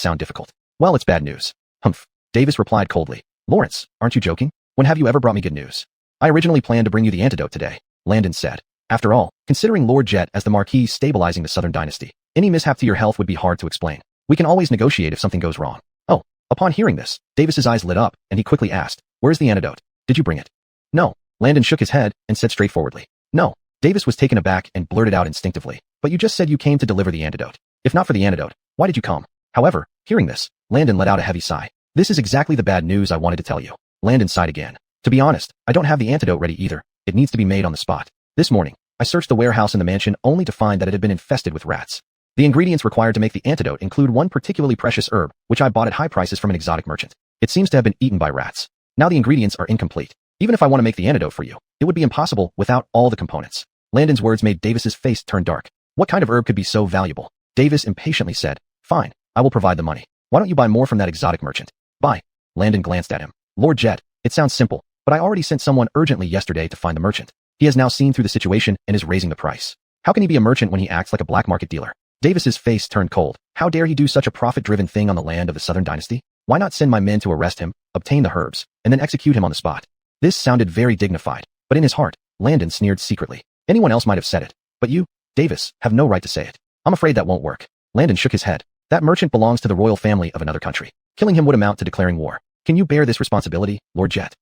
sound difficult. "Well, it's bad news." "Humph," Davis replied coldly. "Lawrence, aren't you joking? When have you ever brought me good news?" "I originally planned to bring you the antidote today," Landon said. After all, considering Lord Jet as the Marquis stabilizing the Southern Dynasty, any mishap to your health would be hard to explain. We can always negotiate if something goes wrong. "Oh." Upon hearing this, Davis's eyes lit up, and he quickly asked, "Where's the antidote? Did you bring it?" "No." Landon shook his head and said straightforwardly. "No." Davis was taken aback and blurted out instinctively, "But you just said you came to deliver the antidote. If not for the antidote, why did you come?" However, hearing this, Landon let out a heavy sigh. "This is exactly the bad news I wanted to tell you." Landon sighed again. "To be honest, I don't have the antidote ready either. It needs to be made on the spot. This morning, I searched the warehouse in the mansion only to find that it had been infested with rats. The ingredients required to make the antidote include one particularly precious herb, which I bought at high prices from an exotic merchant. It seems to have been eaten by rats. Now the ingredients are incomplete. Even if I want to make the antidote for you, it would be impossible without all the components." Landon's words made Davis's face turn dark. What kind of herb could be so valuable? Davis impatiently said, "Fine, I will provide the money. Why don't you buy more from that exotic merchant?" "Buy?" Landon glanced at him. "Lord Jet, it sounds simple, but I already sent someone urgently yesterday to find the merchant. He has now seen through the situation and is raising the price. How can he be a merchant when he acts like a black market dealer?" Davis's face turned cold. How dare he do such a profit-driven thing on the land of the Southern Dynasty? Why not send my men to arrest him, obtain the herbs, and then execute him on the spot? This sounded very dignified, but in his heart, Landon sneered secretly. Anyone else might have said it, but you, Davis, have no right to say it. "I'm afraid that won't work." Landon shook his head. "That merchant belongs to the royal family of another country. Killing him would amount to declaring war. Can you bear this responsibility, Lord Jet?"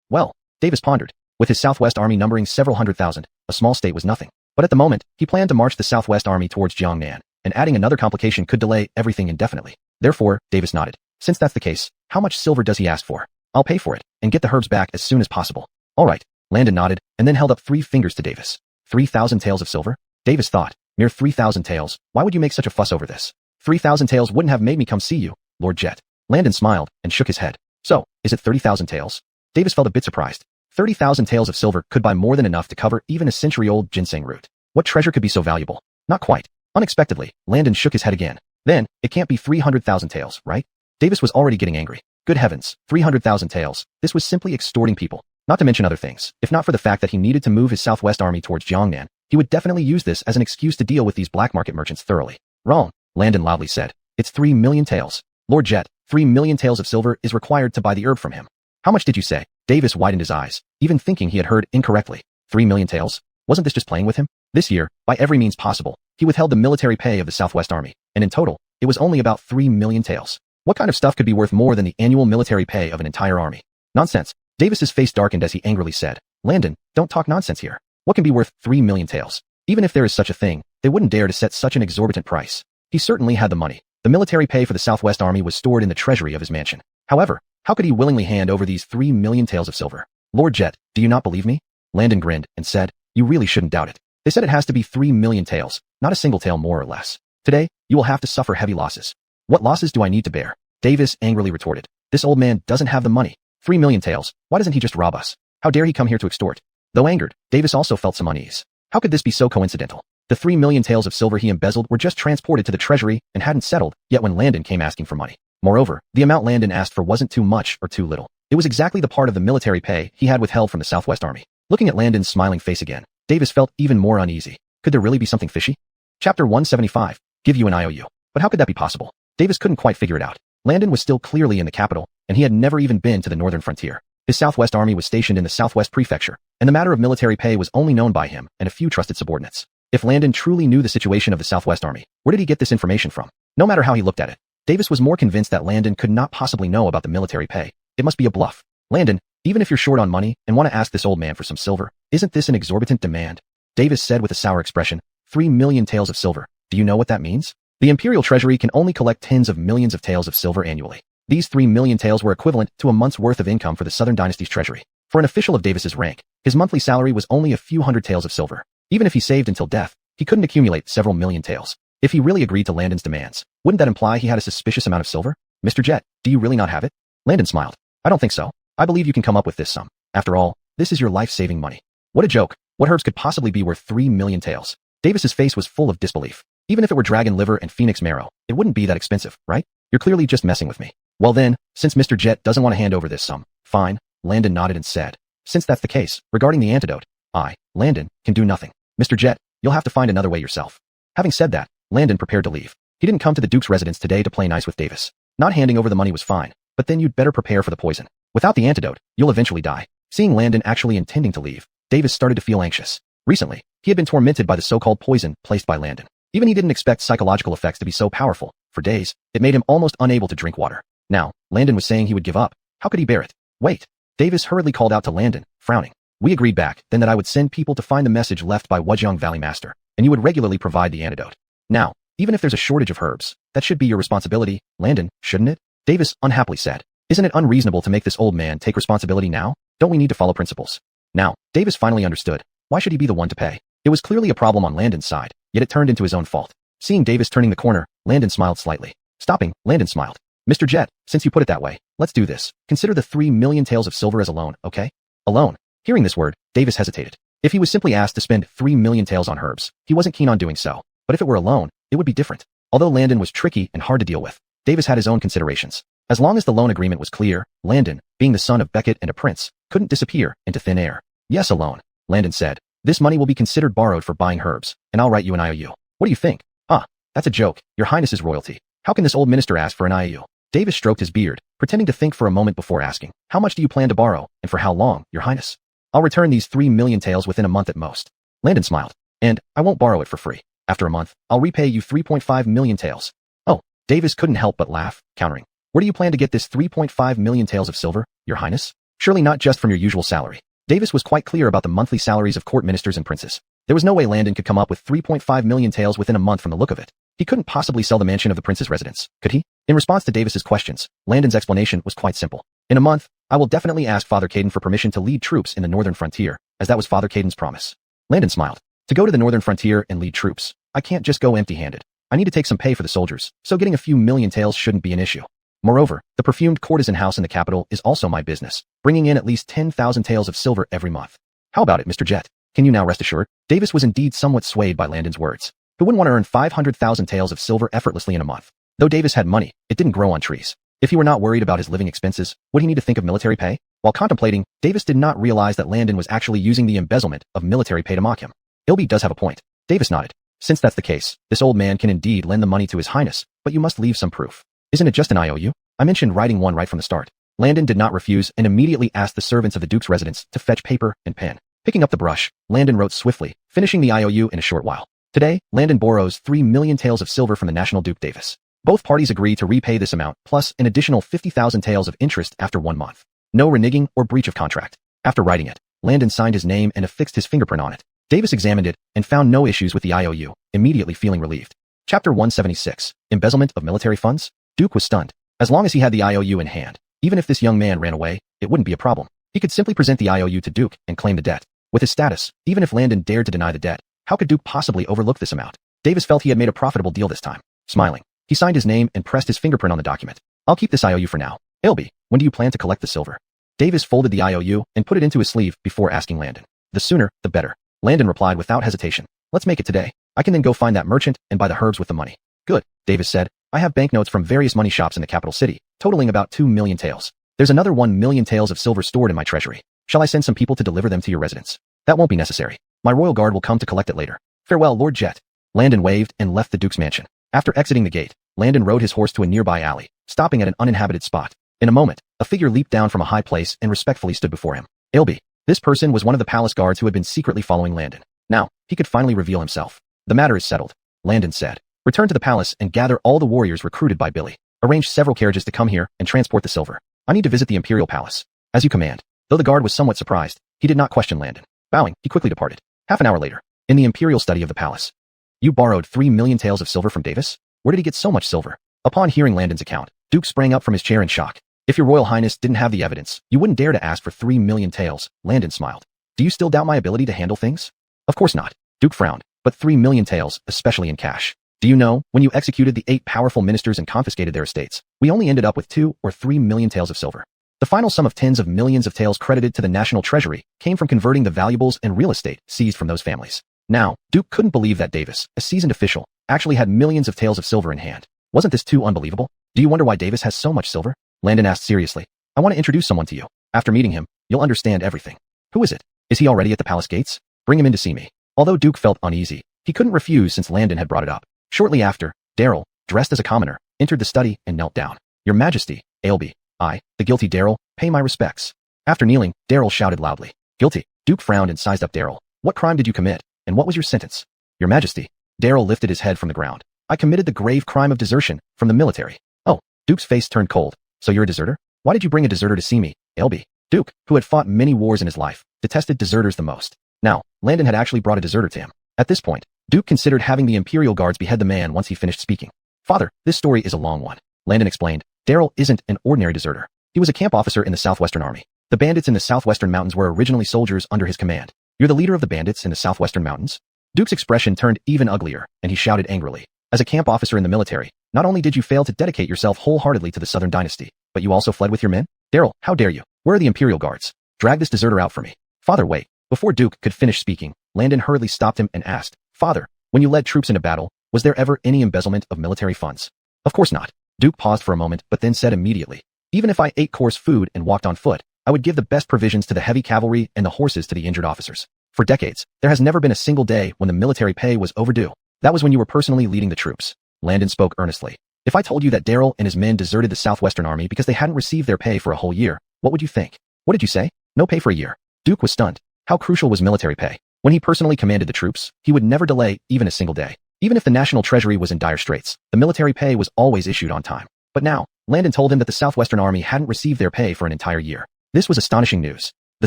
Well, Davis pondered. With his Southwest Army numbering several 100,000, a small state was nothing. But at the moment, he planned to march the Southwest Army towards Jiangnan, and adding another complication could delay everything indefinitely. Therefore, Davis nodded. "Since that's the case, how much silver does he ask for? I'll pay for it, and get the herbs back as soon as possible." "All right, Landon nodded, and then held up 3 fingers to Davis. 3,000 taels of silver? Davis thought. Mere 3,000 taels. Why would you make such a fuss over this? 3,000 taels wouldn't have made me come see you, Lord Jet. Landon smiled and shook his head. So, is it 30,000 taels? Davis felt a bit surprised. 30,000 taels of silver could buy more than enough to cover even a century-old ginseng root. What treasure could be so valuable? Not quite. Unexpectedly, Landon shook his head again. Then, it can't be 300,000 taels, right? Davis was already getting angry. Good heavens, 300,000 taels. This was simply extorting people. Not to mention other things. If not for the fact that he needed to move his southwest army towards Jiangnan, he would definitely use this as an excuse to deal with these black market merchants thoroughly. Wrong, Landon loudly said. It's 3 million taels. Lord Jet, 3 million taels of silver is required to buy the herb from him. How much did you say? Davis widened his eyes, even thinking he had heard incorrectly. 3 million taels? Wasn't this just playing with him? This year, by every means possible, he withheld the military pay of the Southwest Army, and in total, it was only about 3 million taels. What kind of stuff could be worth more than the annual military pay of an entire army? Nonsense. Davis's face darkened as he angrily said, Landon, don't talk nonsense here. What can be worth 3 million taels? Even if there is such a thing, they wouldn't dare to set such an exorbitant price. He certainly had the money. The military pay for the Southwest Army was stored in the treasury of his mansion. However, how could he willingly hand over these 3 million taels of silver? Lord Jet, do you not believe me? Landon grinned and said, you really shouldn't doubt it. They said it has to be 3 million taels, not a single tael more or less. Today, you will have to suffer heavy losses. What losses do I need to bear? Davis angrily retorted. This old man doesn't have the money. 3 million taels, why doesn't he just rob us? How dare he come here to extort? Though angered, Davis also felt some unease. How could this be so coincidental? The 3 million taels of silver he embezzled were just transported to the treasury and hadn't settled yet when Landon came asking for money. Moreover, the amount Landon asked for wasn't too much or too little. It was exactly the part of the military pay he had withheld from the Southwest Army. Looking at Landon's smiling face again, Davis felt even more uneasy. Could there really be something fishy? Chapter 175. Give you an IOU. But how could that be possible? Davis couldn't quite figure it out. Landon was still clearly in the capital, and he had never even been to the northern frontier. His Southwest Army was stationed in the Southwest Prefecture, and the matter of military pay was only known by him and a few trusted subordinates. If Landon truly knew the situation of the Southwest Army, where did he get this information from? No matter how he looked at it, Davis was more convinced that Landon could not possibly know about the military pay. It must be a bluff. Landon, even if you're short on money and want to ask this old man for some silver, isn't this an exorbitant demand? Davis said with a sour expression, 3 million taels of silver. Do you know what that means? The Imperial Treasury can only collect tens of millions of taels of silver annually. These 3 million taels were equivalent to a month's worth of income for the Southern Dynasty's treasury. For an official of Davis's rank, his monthly salary was only a few hundred taels of silver. Even if he saved until death, he couldn't accumulate several million taels. If he really agreed to Landon's demands, wouldn't that imply he had a suspicious amount of silver? Mr. Jet, do you really not have it? Landon smiled. I don't think so. I believe you can come up with this sum. After all, this is your life-saving money. What a joke. What herbs could possibly be worth 3 million taels? Davis's face was full of disbelief. Even if it were dragon liver and phoenix marrow, it wouldn't be that expensive, right? You're clearly just messing with me. Well then, since Mr. Jet doesn't want to hand over this sum, fine, Landon nodded and said. Since that's the case, regarding the antidote, I, Landon, can do nothing. Mr. Jet, you'll have to find another way yourself. Having said that, Landon prepared to leave. He didn't come to the Duke's residence today to play nice with Davis. Not handing over the money was fine, but then you'd better prepare for the poison. Without the antidote, you'll eventually die. Seeing Landon actually intending to leave, Davis started to feel anxious. Recently, he had been tormented by the so-called poison placed by Landon. Even he didn't expect psychological effects to be so powerful. For days, it made him almost unable to drink water. Now, Landon was saying he would give up. How could he bear it? Wait. Davis hurriedly called out to Landon, frowning. We agreed back then that I would send people to find the message left by Wuzhong Valley Master, and you would regularly provide the antidote. Now, even if there's a shortage of herbs, that should be your responsibility, Landon, shouldn't it? Davis unhappily said. Isn't it unreasonable to make this old man take responsibility now? Don't we need to follow principles? Now, Davis finally understood. Why should he be the one to pay? It was clearly a problem on Landon's side, yet it turned into his own fault. Seeing Davis turning the corner, Landon smiled slightly. Stopping, Landon smiled. Mr. Jet, since you put it that way, let's do this. Consider the 3 million taels of silver as a loan, okay? A loan. Hearing this word, Davis hesitated. If he was simply asked to spend 3 million taels on herbs, he wasn't keen on doing so. But if it were a loan, it would be different. Although Landon was tricky and hard to deal with, Davis had his own considerations. As long as the loan agreement was clear, Landon, being the son of Beckett and a prince, couldn't disappear into thin air. Yes, a loan, Landon said. This money will be considered borrowed for buying herbs, and I'll write you an IOU. What do you think? That's a joke. Your Highness's royalty. How can this old minister ask for an IOU? Davis stroked his beard, pretending to think for a moment before asking. How much do you plan to borrow, and for how long, Your Highness? I'll return these 3 million taels within a month at most. Landon smiled. And I won't borrow it for free. After a month, I'll repay you 3.5 million taels. Oh, Davis couldn't help but laugh, countering. Where do you plan to get this 3.5 million taels of silver, Your Highness? Surely not just from your usual salary. Davis was quite clear about the monthly salaries of court ministers and princes. There was no way Landon could come up with 3.5 million taels within a month from the look of it. He couldn't possibly sell the mansion of the prince's residence, could he? In response to Davis's questions, Landon's explanation was quite simple. In a month, I will definitely ask Father Caden for permission to lead troops in the northern frontier, as that was Father Caden's promise. Landon smiled. To go to the northern frontier and lead troops, I can't just go empty-handed. I need to take some pay for the soldiers, so getting a few million taels shouldn't be an issue. Moreover, the perfumed courtesan house in the capital is also my business, bringing in at least 10,000 taels of silver every month. How about it, Mr. Jet? Can you now rest assured? Davis was indeed somewhat swayed by Landon's words. Who wouldn't want to earn 500,000 taels of silver effortlessly in a month? Though Davis had money, it didn't grow on trees. If he were not worried about his living expenses, would he need to think of military pay? While contemplating, Davis did not realize that Landon was actually using the embezzlement of military pay to mock him. Ilby does have a point. Davis nodded. Since that's the case, this old man can indeed lend the money to his highness, but you must leave some proof. Isn't it just an IOU? I mentioned writing one right from the start. Landon did not refuse and immediately asked the servants of the Duke's residence to fetch paper and pen. Picking up the brush, Landon wrote swiftly, finishing the IOU in a short while. Today, Landon borrows 3 million taels of silver from the National Duke Davis. Both parties agree to repay this amount, plus an additional 50,000 taels of interest after 1 month. No reneging or breach of contract. After writing it, Landon signed his name and affixed his fingerprint on it. Davis examined it and found no issues with the IOU, immediately feeling relieved. Chapter 176. Embezzlement of military funds? Duke was stunned. As long as he had the IOU in hand, even if this young man ran away, it wouldn't be a problem. He could simply present the IOU to Duke and claim the debt. With his status, even if Landon dared to deny the debt, how could Duke possibly overlook this amount? Davis felt he had made a profitable deal this time. Smiling, he signed his name and pressed his fingerprint on the document. I'll keep this IOU for now. Ilby, when do you plan to collect the silver? Davis folded the IOU and put it into his sleeve before asking Landon. The sooner, the better. Landon replied without hesitation. Let's make it today. I can then go find that merchant and buy the herbs with the money. Good, Davis said. I have banknotes from various money shops in the capital city, totaling about 2 million taels. There's another 1 million taels of silver stored in my treasury. Shall I send some people to deliver them to your residence? That won't be necessary. My royal guard will come to collect it later. Farewell, Lord Jet. Landon waved and left the Duke's mansion. After exiting the gate, Landon rode his horse to a nearby alley, stopping at an uninhabited spot. In a moment, a figure leaped down from a high place and respectfully stood before him. Ilby. This person was one of the palace guards who had been secretly following Landon. Now, he could finally reveal himself. The matter is settled, Landon said. Return to the palace and gather all the warriors recruited by Billy. Arrange several carriages to come here and transport the silver. I need to visit the imperial palace. As you command. Though the guard was somewhat surprised, he did not question Landon. Bowing, he quickly departed. Half an hour later, in the imperial study of the palace. You borrowed 3 million taels of silver from Davis? Where did he get so much silver? Upon hearing Landon's account, Duke sprang up from his chair in shock. If your royal highness didn't have the evidence, you wouldn't dare to ask for 3 million taels, Landon smiled. Do you still doubt my ability to handle things? Of course not. Duke frowned, but 3 million taels, especially in cash. Do you know, when you executed the 8 powerful ministers and confiscated their estates, we only ended up with 2 or 3 million taels of silver. The final sum of tens of millions of taels credited to the national treasury came from converting the valuables and real estate seized from those families. Now, Duke couldn't believe that Davis, a seasoned official, actually had millions of taels of silver in hand. Wasn't this too unbelievable? Do you wonder why Davis has so much silver? Landon asked seriously. I want to introduce someone to you. After meeting him, you'll understand everything. Who is it? Is he already at the palace gates? Bring him in to see me. Although Duke felt uneasy, he couldn't refuse since Landon had brought it up. Shortly after, Daryl, dressed as a commoner, entered the study and knelt down. Your Majesty, Ailby, I, the guilty Daryl, pay my respects. After kneeling, Daryl shouted loudly. Guilty. Duke frowned and sized up Daryl. What crime did you commit, and what was your sentence? Your Majesty. Daryl lifted his head from the ground. I committed the grave crime of desertion from the military. Oh, Duke's face turned cold. So you're a deserter? Why did you bring a deserter to see me, Ailby? Duke, who had fought many wars in his life, detested deserters the most. Now, Landon had actually brought a deserter to him. At this point, Duke considered having the Imperial Guards behead the man once he finished speaking. Father, this story is a long one. Landon explained. Daryl isn't an ordinary deserter. He was a camp officer in the Southwestern Army. The bandits in the Southwestern Mountains were originally soldiers under his command. You're the leader of the bandits in the Southwestern Mountains? Duke's expression turned even uglier, and he shouted angrily. As a camp officer in the military, not only did you fail to dedicate yourself wholeheartedly to the Southern Dynasty, but you also fled with your men? Daryl, how dare you? Where are the Imperial Guards? Drag this deserter out for me. Father, wait. Before Duke could finish speaking, Landon hurriedly stopped him and asked, Father, when you led troops into battle, was there ever any embezzlement of military funds? Of course not. Duke paused for a moment but then said immediately, even if I ate coarse food and walked on foot, I would give the best provisions to the heavy cavalry and the horses to the injured officers. For decades, there has never been a single day when the military pay was overdue. That was when you were personally leading the troops. Landon spoke earnestly. If I told you that Daryl and his men deserted the Southwestern Army because they hadn't received their pay for a whole year, what would you think? What did you say? No pay for a year. Duke was stunned. How crucial was military pay? When he personally commanded the troops, he would never delay even a single day. Even if the national treasury was in dire straits, the military pay was always issued on time. But now, Landon told him that the Southwestern Army hadn't received their pay for an entire year. This was astonishing news. The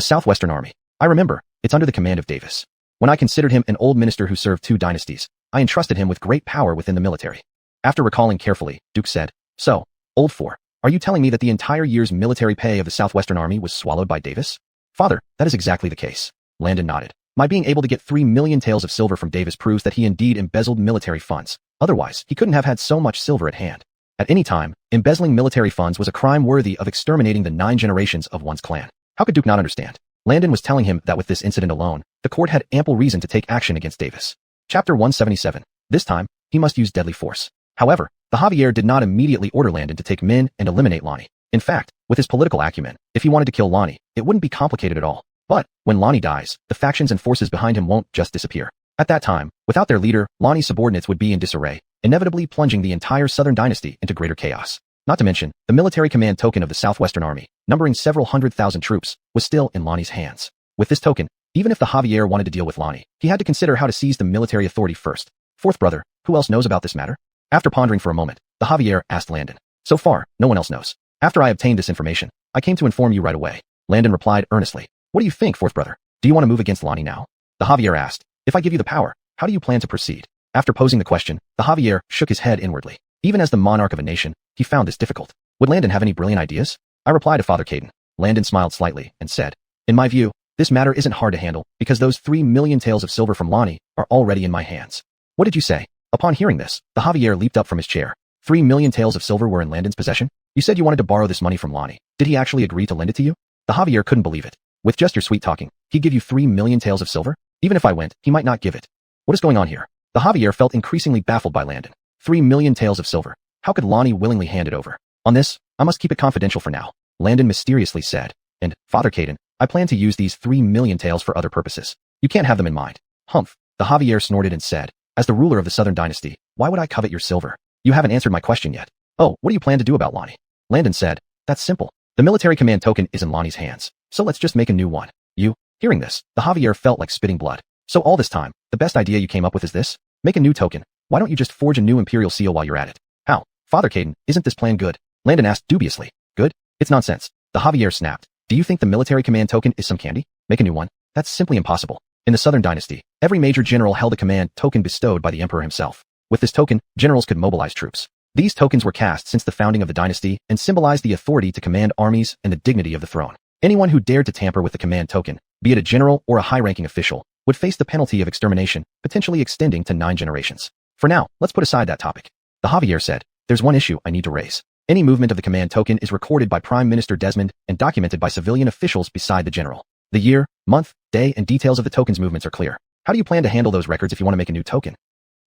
Southwestern Army. I remember, it's under the command of Davis. When I considered him an old minister who served 2 dynasties, I entrusted him with great power within the military. After recalling carefully, Duke said, So, old 4. Are you telling me that the entire year's military pay of the Southwestern Army was swallowed by Davis? Father, that is exactly the case. Landon nodded. My being able to get 3 million taels of silver from Davis proves that he indeed embezzled military funds. Otherwise, he couldn't have had so much silver at hand. At any time, embezzling military funds was a crime worthy of exterminating the 9 generations of one's clan. How could Duke not understand? Landon was telling him that with this incident alone, the court had ample reason to take action against Davis. Chapter 177. This time, he must use deadly force. However, the Javier did not immediately order Landon to take men and eliminate Lonnie. In fact, with his political acumen, if he wanted to kill Lonnie, it wouldn't be complicated at all. But, when Lonnie dies, the factions and forces behind him won't just disappear. At that time, without their leader, Lonnie's subordinates would be in disarray, inevitably plunging the entire Southern dynasty into greater chaos. Not to mention, the military command token of the Southwestern Army, numbering several 100,000 troops, was still in Lonnie's hands. With this token, even if the Javier wanted to deal with Lonnie, he had to consider how to seize the military authority first. Fourth brother, who else knows about this matter? After pondering for a moment, the Javier asked Landon. So far, no one else knows. After I obtained this information, I came to inform you right away. Landon replied earnestly. What do you think, fourth brother? Do you want to move against Lonnie now? The Javier asked. If I give you the power, how do you plan to proceed? After posing the question, the Javier shook his head inwardly. Even as the monarch of a nation, he found this difficult. Would Landon have any brilliant ideas? I replied to Father Caden. Landon smiled slightly and said, in my view, this matter isn't hard to handle because those 3 million taels of silver from Lonnie are already in my hands. What did you say? Upon hearing this, the Javier leaped up from his chair. 3 million taels of silver were in Landon's possession? You said you wanted to borrow this money from Lonnie. Did he actually agree to lend it to you? The Javier couldn't believe it. With just your sweet talking, he'd give you 3 million taels of silver? Even if I went, he might not give it. What is going on here? The Javier felt increasingly baffled by Landon. 3 million taels of silver. How could Lonnie willingly hand it over? On this, I must keep it confidential for now, Landon mysteriously said. And, Father Caden, I plan to use these 3 million taels for other purposes. You can't have them in mind. Humph. The Javier snorted and said, as the ruler of the Southern dynasty, why would I covet your silver? You haven't answered my question yet. Oh, what do you plan to do about Lonnie? Landon said, that's simple. The military command token is in Lonnie's hands, so let's just make a new one. You, hearing this, the Javier felt like spitting blood. So all this time, the best idea you came up with is this? Make a new token. Why don't you just forge a new imperial seal while you're at it? How? Father Caden, isn't this plan good? Landon asked dubiously. Good? It's nonsense. The Javier snapped. Do you think the military command token is some candy? Make a new one? That's simply impossible. In the Southern dynasty, every major general held a command token bestowed by the emperor himself. With this token, generals could mobilize troops. These tokens were cast since the founding of the dynasty and symbolized the authority to command armies and the dignity of the throne. Anyone who dared to tamper with the command token, be it a general or a high-ranking official, would face the penalty of extermination, potentially extending to 9 generations. For now, let's put aside that topic. The Javier said, there's one issue I need to raise. Any movement of the command token is recorded by Prime Minister Desmond and documented by civilian officials beside the general. The year, month, day, and details of the token's movements are clear. How do you plan to handle those records if you want to make a new token?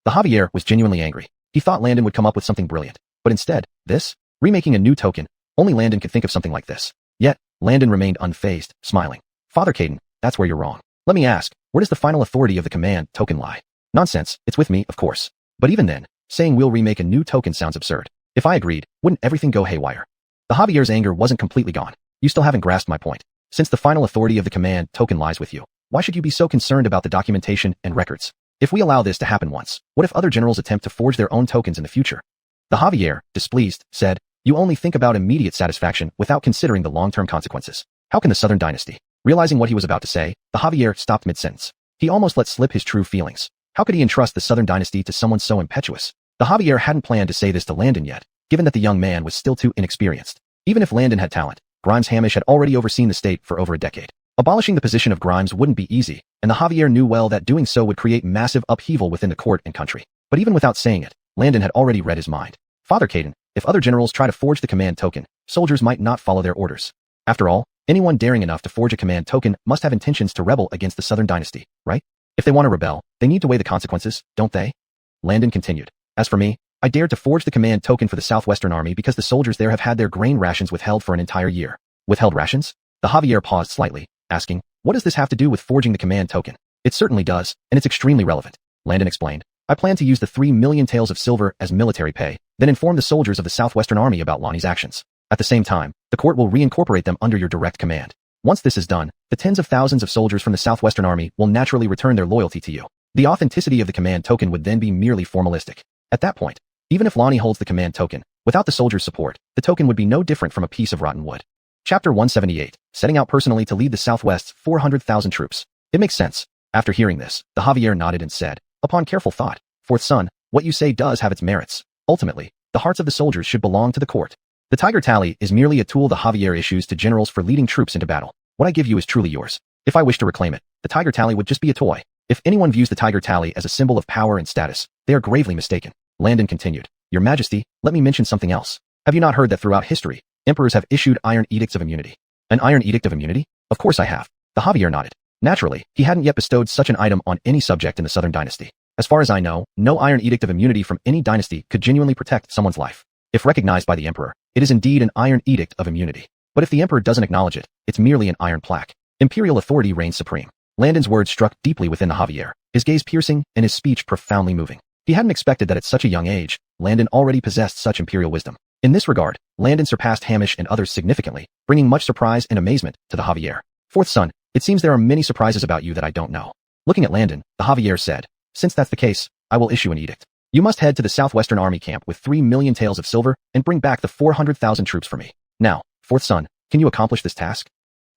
The Javier was genuinely angry. He thought Landon would come up with something brilliant. But instead, this? Remaking a new token? Only Landon could think of something like this. Yet, Landon remained unfazed, smiling. Father Caden, that's where you're wrong. Let me ask, where does the final authority of the command token lie? Nonsense, it's with me, of course. But even then, saying we'll remake a new token sounds absurd. If I agreed, wouldn't everything go haywire? The Javier's anger wasn't completely gone. You still haven't grasped my point. Since the final authority of the command token lies with you, why should you be so concerned about the documentation and records? If we allow this to happen once, what if other generals attempt to forge their own tokens in the future? The Javier, displeased, said, you only think about immediate satisfaction without considering the long-term consequences. How can the Southern dynasty? Realizing what he was about to say, the Javier stopped mid-sentence. He almost let slip his true feelings. How could he entrust the Southern dynasty to someone so impetuous? The Javier hadn't planned to say this to Landon yet, given that the young man was still too inexperienced. Even if Landon had talent, Grimes Hamish had already overseen the state for over a decade. Abolishing the position of Grimes wouldn't be easy, and the Javier knew well that doing so would create massive upheaval within the court and country. But even without saying it, Landon had already read his mind. Father Caden, if other generals try to forge the command token, soldiers might not follow their orders. After all, anyone daring enough to forge a command token must have intentions to rebel against the Southern dynasty, right? If they want to rebel, they need to weigh the consequences, don't they? Landon continued. As for me, I dared to forge the command token for the Southwestern Army because the soldiers there have had their grain rations withheld for an entire year. Withheld rations? The Javier paused slightly, asking, what does this have to do with forging the command token? It certainly does, and it's extremely relevant. Landon explained. I plan to use the 3 million taels of silver as military pay, then inform the soldiers of the Southwestern Army about Lonnie's actions. At the same time, the court will reincorporate them under your direct command. Once this is done, the tens of thousands of soldiers from the Southwestern Army will naturally return their loyalty to you. The authenticity of the command token would then be merely formalistic. At that point, even if Lonnie holds the command token, without the soldiers' support, the token would be no different from a piece of rotten wood. Chapter 178, setting out personally to lead the Southwest's 400,000 troops. It makes sense. After hearing this, the Javier nodded and said, upon careful thought, fourth son, what you say does have its merits. Ultimately, the hearts of the soldiers should belong to the court. The tiger tally is merely a tool the Javier issues to generals for leading troops into battle. What I give you is truly yours. If I wish to reclaim it, the tiger tally would just be a toy. If anyone views the tiger tally as a symbol of power and status, they are gravely mistaken. Landon continued. Your Majesty, let me mention something else. Have you not heard that throughout history, emperors have issued iron edicts of immunity? An iron edict of immunity? Of course I have. The Javier nodded. Naturally, he hadn't yet bestowed such an item on any subject in the Southern Dynasty. As far as I know, no iron edict of immunity from any dynasty could genuinely protect someone's life. If recognized by the emperor, it is indeed an iron edict of immunity. But if the emperor doesn't acknowledge it, it's merely an iron plaque. Imperial authority reigns supreme. Landon's words struck deeply within the Javier, his gaze piercing and his speech profoundly moving. He hadn't expected that at such a young age, Landon already possessed such imperial wisdom. In this regard, Landon surpassed Hamish and others significantly, bringing much surprise and amazement to the Javier. Fourth son, it seems there are many surprises about you that I don't know. Looking at Landon, the Javier said, since that's the case, I will issue an edict. You must head to the southwestern army camp with 3 million taels of silver and bring back the 400,000 troops for me. Now, fourth son, can you accomplish this task?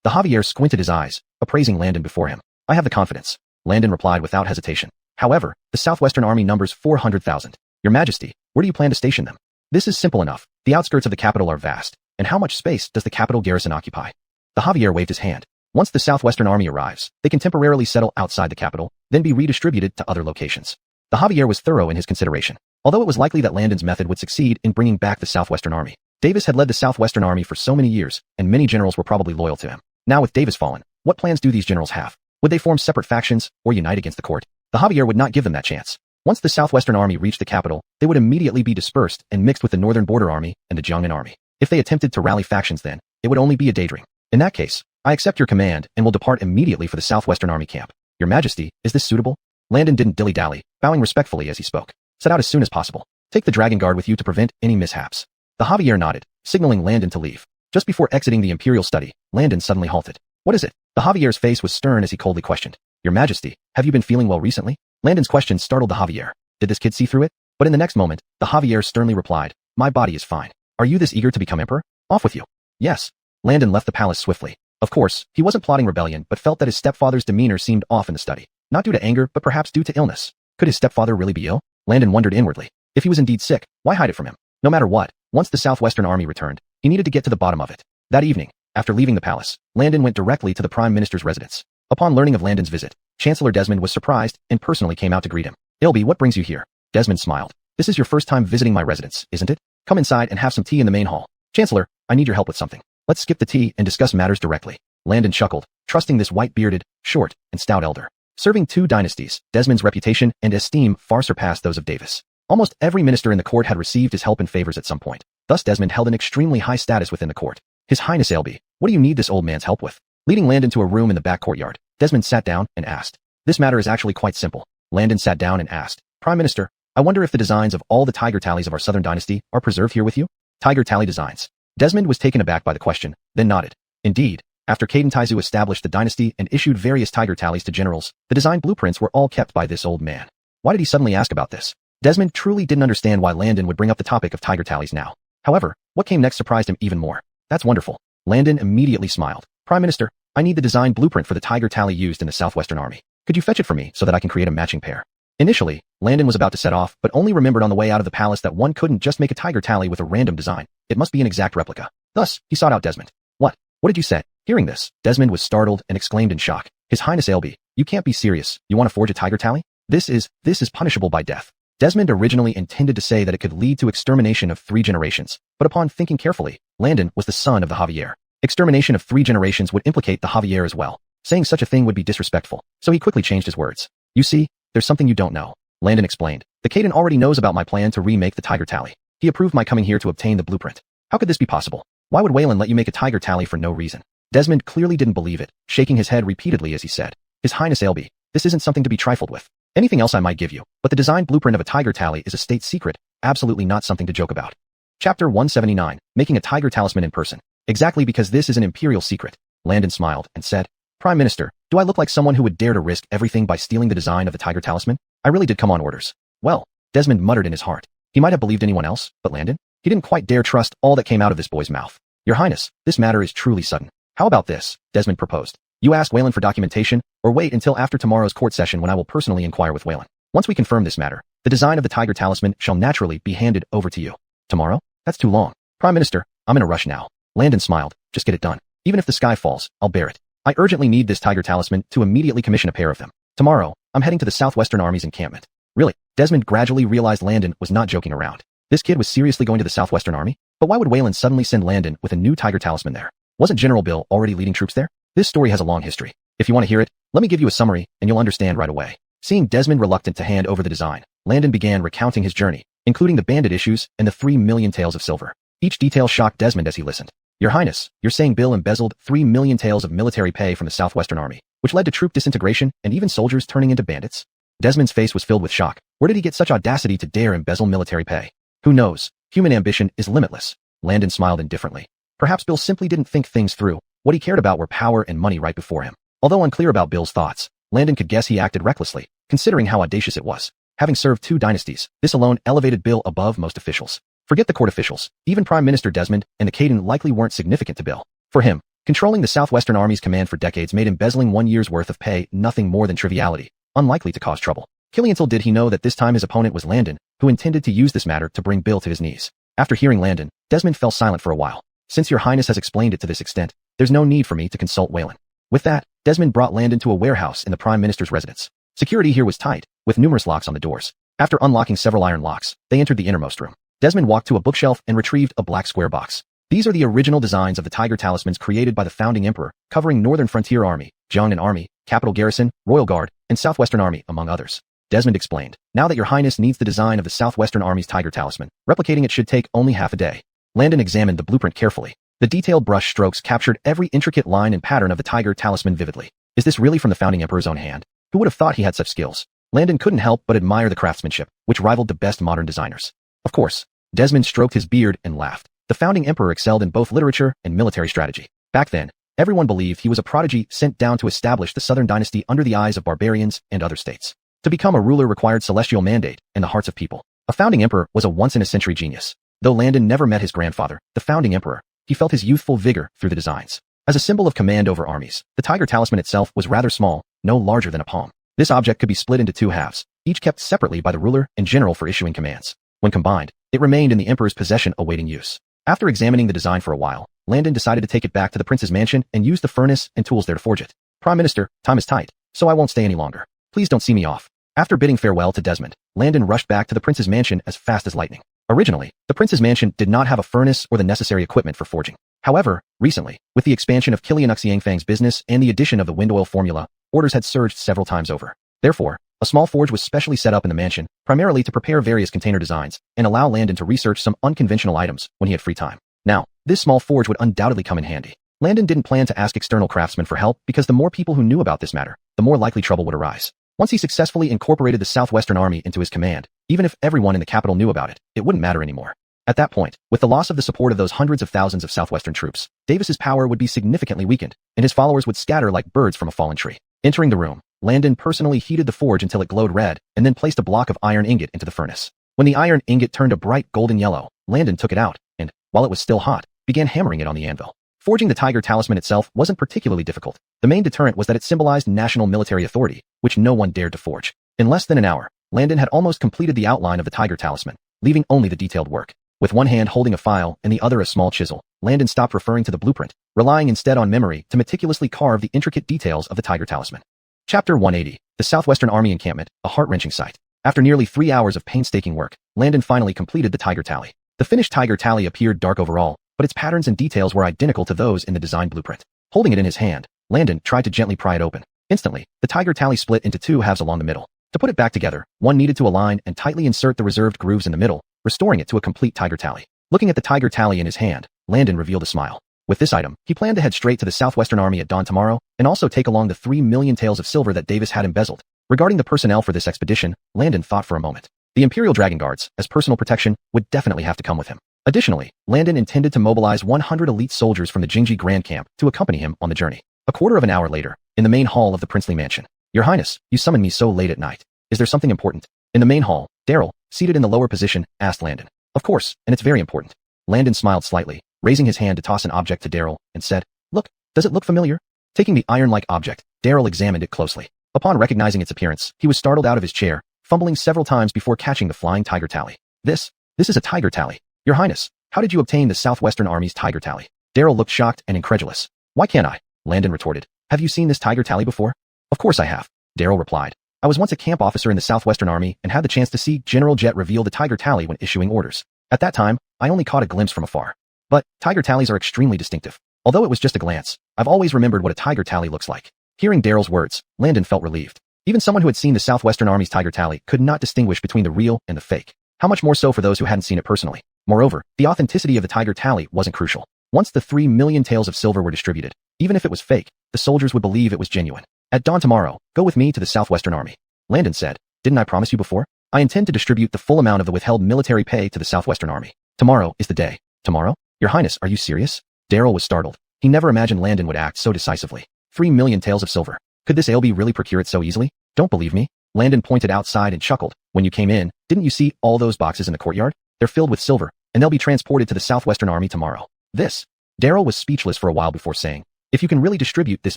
The Javier squinted his eyes, appraising Landon before him. I have the confidence. Landon replied without hesitation. However, the southwestern army numbers 400,000. Your Majesty, where do you plan to station them? This is simple enough. The outskirts of the capital are vast, and how much space does the capital garrison occupy? The Javier waved his hand. Once the southwestern army arrives, they can temporarily settle outside the capital, then be redistributed to other locations. The Javier was thorough in his consideration. Although it was likely that Landon's method would succeed in bringing back the southwestern army, Davis had led the southwestern army for so many years, and many generals were probably loyal to him. Now with Davis fallen, what plans do these generals have? Would they form separate factions or unite against the court? The Javier would not give them that chance. Once the southwestern army reached the capital, they would immediately be dispersed and mixed with the northern border army and the Jiangnan army. If they attempted to rally factions then, it would only be a daydream. In that case, I accept your command and will depart immediately for the southwestern army camp. Your Majesty, is this suitable? Landon didn't dilly-dally, bowing respectfully as he spoke. Set out as soon as possible. Take the dragon guard with you to prevent any mishaps. The Javier nodded, signaling Landon to leave. Just before exiting the imperial study, Landon suddenly halted. What is it? The Javier's face was stern as he coldly questioned. Your Majesty, have you been feeling well recently? Landon's question startled the Javier. Did this kid see through it? But in the next moment, the Javier sternly replied, my body is fine. Are you this eager to become emperor? Off with you. Yes. Landon left the palace swiftly. Of course, he wasn't plotting rebellion but felt that his stepfather's demeanor seemed off in the study. Not due to anger but perhaps due to illness. Could his stepfather really be ill? Landon wondered inwardly. If he was indeed sick, why hide it from him? No matter what, once the southwestern army returned, he needed to get to the bottom of it. That evening, after leaving the palace, Landon went directly to the Prime Minister's residence. Upon learning of Landon's visit, Chancellor Desmond was surprised and personally came out to greet him. Ilby, what brings you here? Desmond smiled. This is your first time visiting my residence, isn't it? Come inside and have some tea in the main hall. Chancellor, I need your help with something. Let's skip the tea and discuss matters directly. Landon chuckled, trusting this white-bearded, short, and stout elder. Serving 2 dynasties, Desmond's reputation and esteem far surpassed those of Davis. Almost every minister in the court had received his help and favors at some point. Thus Desmond held an extremely high status within the court. His Highness Ilby, what do you need this old man's help with? Leading Landon to a room in the back courtyard, Desmond sat down and asked. This matter is actually quite simple. Landon sat down and asked. Prime Minister, I wonder if the designs of all the tiger tallies of our southern dynasty are preserved here with you? Tiger tally designs. Desmond was taken aback by the question, then nodded. Indeed, after Caden Taizu established the dynasty and issued various tiger tallies to generals, the design blueprints were all kept by this old man. Why did he suddenly ask about this? Desmond truly didn't understand why Landon would bring up the topic of tiger tallies now. However, what came next surprised him even more. That's wonderful. Landon immediately smiled. Prime Minister, I need the design blueprint for the tiger tally used in the southwestern army. Could you fetch it for me so that I can create a matching pair? Initially, Landon was about to set off, but only remembered on the way out of the palace that one couldn't just make a tiger tally with a random design. It must be an exact replica. Thus, he sought out Desmond. What? What did you say? Hearing this, Desmond was startled and exclaimed in shock. His Highness Ilby, you can't be serious. You want to forge a tiger tally? This is punishable by death. Desmond originally intended to say that it could lead to extermination of 3 generations, but upon thinking carefully, Landon was the son of the Javier. Extermination of 3 generations would implicate the Javier as well. Saying such a thing would be disrespectful, so he quickly changed his words. You see, there's something you don't know. Landon explained. The Caden already knows about my plan to remake the tiger tally. He approved my coming here to obtain the blueprint. How could this be possible? Why would Waylon let you make a tiger tally for no reason? Desmond clearly didn't believe it, shaking his head repeatedly as he said. His Highness Ilby, this isn't something to be trifled with. Anything else I might give you, but the design blueprint of a tiger tally is a state secret, absolutely not something to joke about. Chapter 179, Making a Tiger Talisman in Person. Exactly because this is an imperial secret. Landon smiled and said, Prime Minister, do I look like someone who would dare to risk everything by stealing the design of the tiger talisman? I really did come on orders. Well, Desmond muttered in his heart. He might have believed anyone else, but Landon? He didn't quite dare trust all that came out of this boy's mouth. Your Highness, this matter is truly sudden. How about this? Desmond proposed. You ask Waylon for documentation, or wait until after tomorrow's court session when I will personally inquire with Waylon. Once we confirm this matter, the design of the tiger talisman shall naturally be handed over to you. Tomorrow? That's too long. Prime Minister, I'm in a rush now. Landon smiled. Just get it done. Even if the sky falls, I'll bear it. I urgently need this tiger talisman to immediately commission a pair of them. Tomorrow, I'm heading to the Southwestern Army's encampment. Really? Desmond gradually realized Landon was not joking around. This kid was seriously going to the Southwestern Army? But why would Wayland suddenly send Landon with a new tiger talisman there? Wasn't General Bill already leading troops there? This story has a long history. If you want to hear it, let me give you a summary, and you'll understand right away. Seeing Desmond reluctant to hand over the design, Landon began recounting his journey, including the bandit issues and the 3 million taels of silver. Each detail shocked Desmond as he listened. Your Highness, you're saying Bill embezzled 3 million taels of military pay from the Southwestern Army, which led to troop disintegration and even soldiers turning into bandits? Desmond's face was filled with shock. Where did he get such audacity to dare embezzle military pay? Who knows? Human ambition is limitless. Landon smiled indifferently. Perhaps Bill simply didn't think things through. What he cared about were power and money right before him. Although unclear about Bill's thoughts, Landon could guess he acted recklessly, considering how audacious it was. Having served 2 dynasties, this alone elevated Bill above most officials. Forget the court officials. Even Prime Minister Desmond and the Caden likely weren't significant to Bill. For him, controlling the Southwestern Army's command for decades made embezzling 1 year's worth of pay nothing more than triviality, unlikely to cause trouble. Killiantil did he know that this time his opponent was Landon, who intended to use this matter to bring Bill to his knees. After hearing Landon, Desmond fell silent for a while. Since your Highness has explained it to this extent, there's no need for me to consult Wayland. With that, Desmond brought Landon to a warehouse in the Prime Minister's residence. Security here was tight, with numerous locks on the doors. After unlocking several iron locks, they entered the innermost room. Desmond walked to a bookshelf and retrieved a black square box. These are the original designs of the tiger talismans created by the founding emperor, covering Northern Frontier Army, Jiangnan Army, Capital Garrison, Royal Guard, and Southwestern Army, among others. Desmond explained, now that your Highness needs the design of the Southwestern Army's tiger talisman, replicating it should take only half a day. Landon examined the blueprint carefully. The detailed brush strokes captured every intricate line and pattern of the tiger talisman vividly. Is this really from the founding emperor's own hand? Who would have thought he had such skills? Landon couldn't help but admire the craftsmanship, which rivaled the best modern designers. Of course. Desmond stroked his beard and laughed. The founding emperor excelled in both literature and military strategy. Back then, everyone believed he was a prodigy sent down to establish the Southern dynasty under the eyes of barbarians and other states. To become a ruler required celestial mandate and the hearts of people. A founding emperor was a once-in-a-century genius. Though Landon never met his grandfather, the founding emperor, he felt his youthful vigor through the designs. As a symbol of command over armies, the tiger talisman itself was rather small, no larger than a palm. This object could be split into 2 halves, each kept separately by the ruler and general for issuing commands. When combined, it remained in the emperor's possession awaiting use. After examining the design for a while, Landon decided to take it back to the prince's mansion and use the furnace and tools there to forge it. Prime Minister, time is tight, so I won't stay any longer. Please don't see me off. After bidding farewell to Desmond, Landon rushed back to the prince's mansion as fast as lightning. Originally, the prince's mansion did not have a furnace or the necessary equipment for forging. However, recently, with the expansion of Xiangfang's business and the addition of the wind oil formula, orders had surged several times over. Therefore, a small forge was specially set up in the mansion, primarily to prepare various container designs and allow Landon to research some unconventional items when he had free time. Now, this small forge would undoubtedly come in handy. Landon didn't plan to ask external craftsmen for help because the more people who knew about this matter, the more likely trouble would arise. Once he successfully incorporated the Southwestern Army into his command, even if everyone in the capital knew about it, it wouldn't matter anymore. At that point, with the loss of the support of those hundreds of thousands of Southwestern troops, Davis's power would be significantly weakened, and his followers would scatter like birds from a fallen tree. Entering the room, Landon personally heated the forge until it glowed red, and then placed a block of iron ingot into the furnace. When the iron ingot turned a bright golden yellow, Landon took it out, and, while it was still hot, began hammering it on the anvil. Forging the tiger talisman itself wasn't particularly difficult. The main deterrent was that it symbolized national military authority, which no one dared to forge. In less than an hour, Landon had almost completed the outline of the tiger talisman, leaving only the detailed work. With one hand holding a file and the other a small chisel, Landon stopped referring to the blueprint, relying instead on memory to meticulously carve the intricate details of the tiger talisman. Chapter 180. The Southwestern Army Encampment, a heart-wrenching sight. After nearly 3 hours of painstaking work, Landon finally completed the tiger tally. The finished tiger tally appeared dark overall, but its patterns and details were identical to those in the design blueprint. Holding it in his hand, Landon tried to gently pry it open. Instantly, the tiger tally split into 2 halves along the middle. To put it back together, one needed to align and tightly insert the reserved grooves in the middle, restoring it to a complete tiger tally. Looking at the tiger tally in his hand, Landon revealed a smile. With this item, he planned to head straight to the Southwestern Army at dawn tomorrow, and also take along the 3 million taels of silver that Davis had embezzled. Regarding the personnel for this expedition, Landon thought for a moment. The Imperial Dragon Guards, as personal protection, would definitely have to come with him. Additionally, Landon intended to mobilize 100 elite soldiers from the Jingji Grand Camp to accompany him on the journey. A quarter of an hour later, in the main hall of the princely mansion. Your Highness, you summoned me so late at night. Is there something important? In the main hall, Daryl, seated in the lower position, asked Landon. Of course, and it's very important. Landon smiled slightly, raising his hand to toss an object to Daryl, and said, Look, does it look familiar? Taking the iron-like object, Daryl examined it closely. Upon recognizing its appearance, he was startled out of his chair, fumbling several times before catching the flying tiger tally. This is a tiger tally. Your Highness, How did you obtain the Southwestern Army's tiger tally? Daryl looked shocked and incredulous. Why can't I? Landon retorted. Have you seen this tiger tally before? Of course I have, Daryl replied. I was once a camp officer in the Southwestern Army and had the chance to see General Jet reveal the tiger tally when issuing orders. At that time, I only caught a glimpse from afar. But tiger tallies are extremely distinctive. Although it was just a glance, I've always remembered what a tiger tally looks like. Hearing Daryl's words, Landon felt relieved. Even someone who had seen the Southwestern Army's tiger tally could not distinguish between the real and the fake. How much more so for those who hadn't seen it personally. Moreover, the authenticity of the tiger tally wasn't crucial. Once the 3 million taels of silver were distributed, even if it was fake, the soldiers would believe it was genuine. At dawn tomorrow, go with me to the Southwestern Army. Landon said, didn't I promise you before? I intend to distribute the full amount of the withheld military pay to the Southwestern Army. Tomorrow is the day. Tomorrow? Your Highness, are you serious? Daryl was startled. He never imagined Landon would act so decisively. 3 million taels of silver. Could this ale really procure it so easily? Don't believe me? Landon pointed outside and chuckled. When you came in, didn't you see all those boxes in the courtyard? They're filled with silver, and they'll be transported to the Southwestern Army tomorrow. Daryl was speechless for a while before saying, if you can really distribute this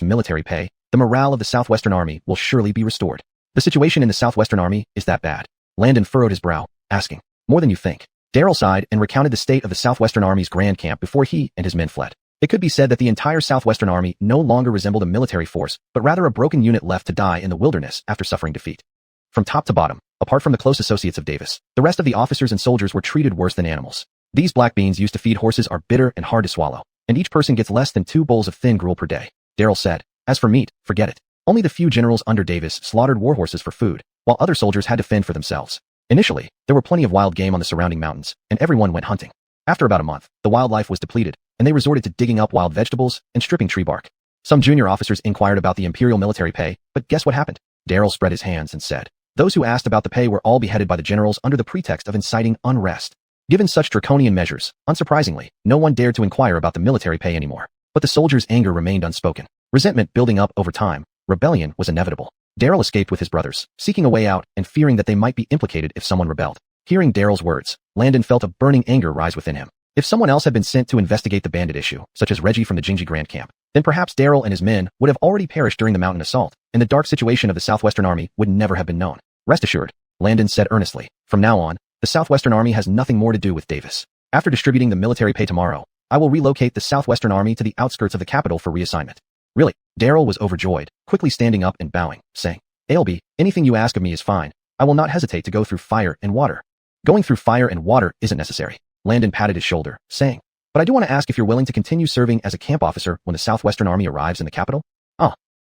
military pay, the morale of the Southwestern Army will surely be restored. The situation in the Southwestern Army is that bad. Landon furrowed his brow, asking, more than you think. Daryl sighed and recounted the state of the Southwestern Army's grand camp before he and his men fled. It could be said that the entire Southwestern Army no longer resembled a military force, but rather a broken unit left to die in the wilderness after suffering defeat. From top to bottom, apart from the close associates of Davis, the rest of the officers and soldiers were treated worse than animals. These black beans used to feed horses are bitter and hard to swallow, and each person gets less than 2 bowls of thin gruel per day. Daryl said, as for meat, forget it. Only the few generals under Davis slaughtered warhorses for food, while other soldiers had to fend for themselves. Initially, there were plenty of wild game on the surrounding mountains, and everyone went hunting. After about a month, the wildlife was depleted, and they resorted to digging up wild vegetables and stripping tree bark. Some junior officers inquired about the imperial military pay, but guess what happened? Daryl spread his hands and said, those who asked about the pay were all beheaded by the generals under the pretext of inciting unrest. Given such draconian measures, unsurprisingly, no one dared to inquire about the military pay anymore. But the soldiers' anger remained unspoken. Resentment building up over time, rebellion was inevitable. Daryl escaped with his brothers, seeking a way out and fearing that they might be implicated if someone rebelled. Hearing Daryl's words, Landon felt a burning anger rise within him. If someone else had been sent to investigate the bandit issue, such as Reggie from the Jingji Grand Camp, then perhaps Daryl and his men would have already perished during the mountain assault, and the dark situation of the Southwestern Army would never have been known. Rest assured, Landon said earnestly, from now on, the Southwestern Army has nothing more to do with Davis. After distributing the military pay tomorrow, I will relocate the Southwestern Army to the outskirts of the capital for reassignment. Really? Daryl was overjoyed, quickly standing up and bowing, saying, Ailby, anything you ask of me is fine. I will not hesitate to go through fire and water. Going through fire and water isn't necessary. Landon patted his shoulder, saying, but I do want to ask if you're willing to continue serving as a camp officer when the Southwestern Army arrives in the capital?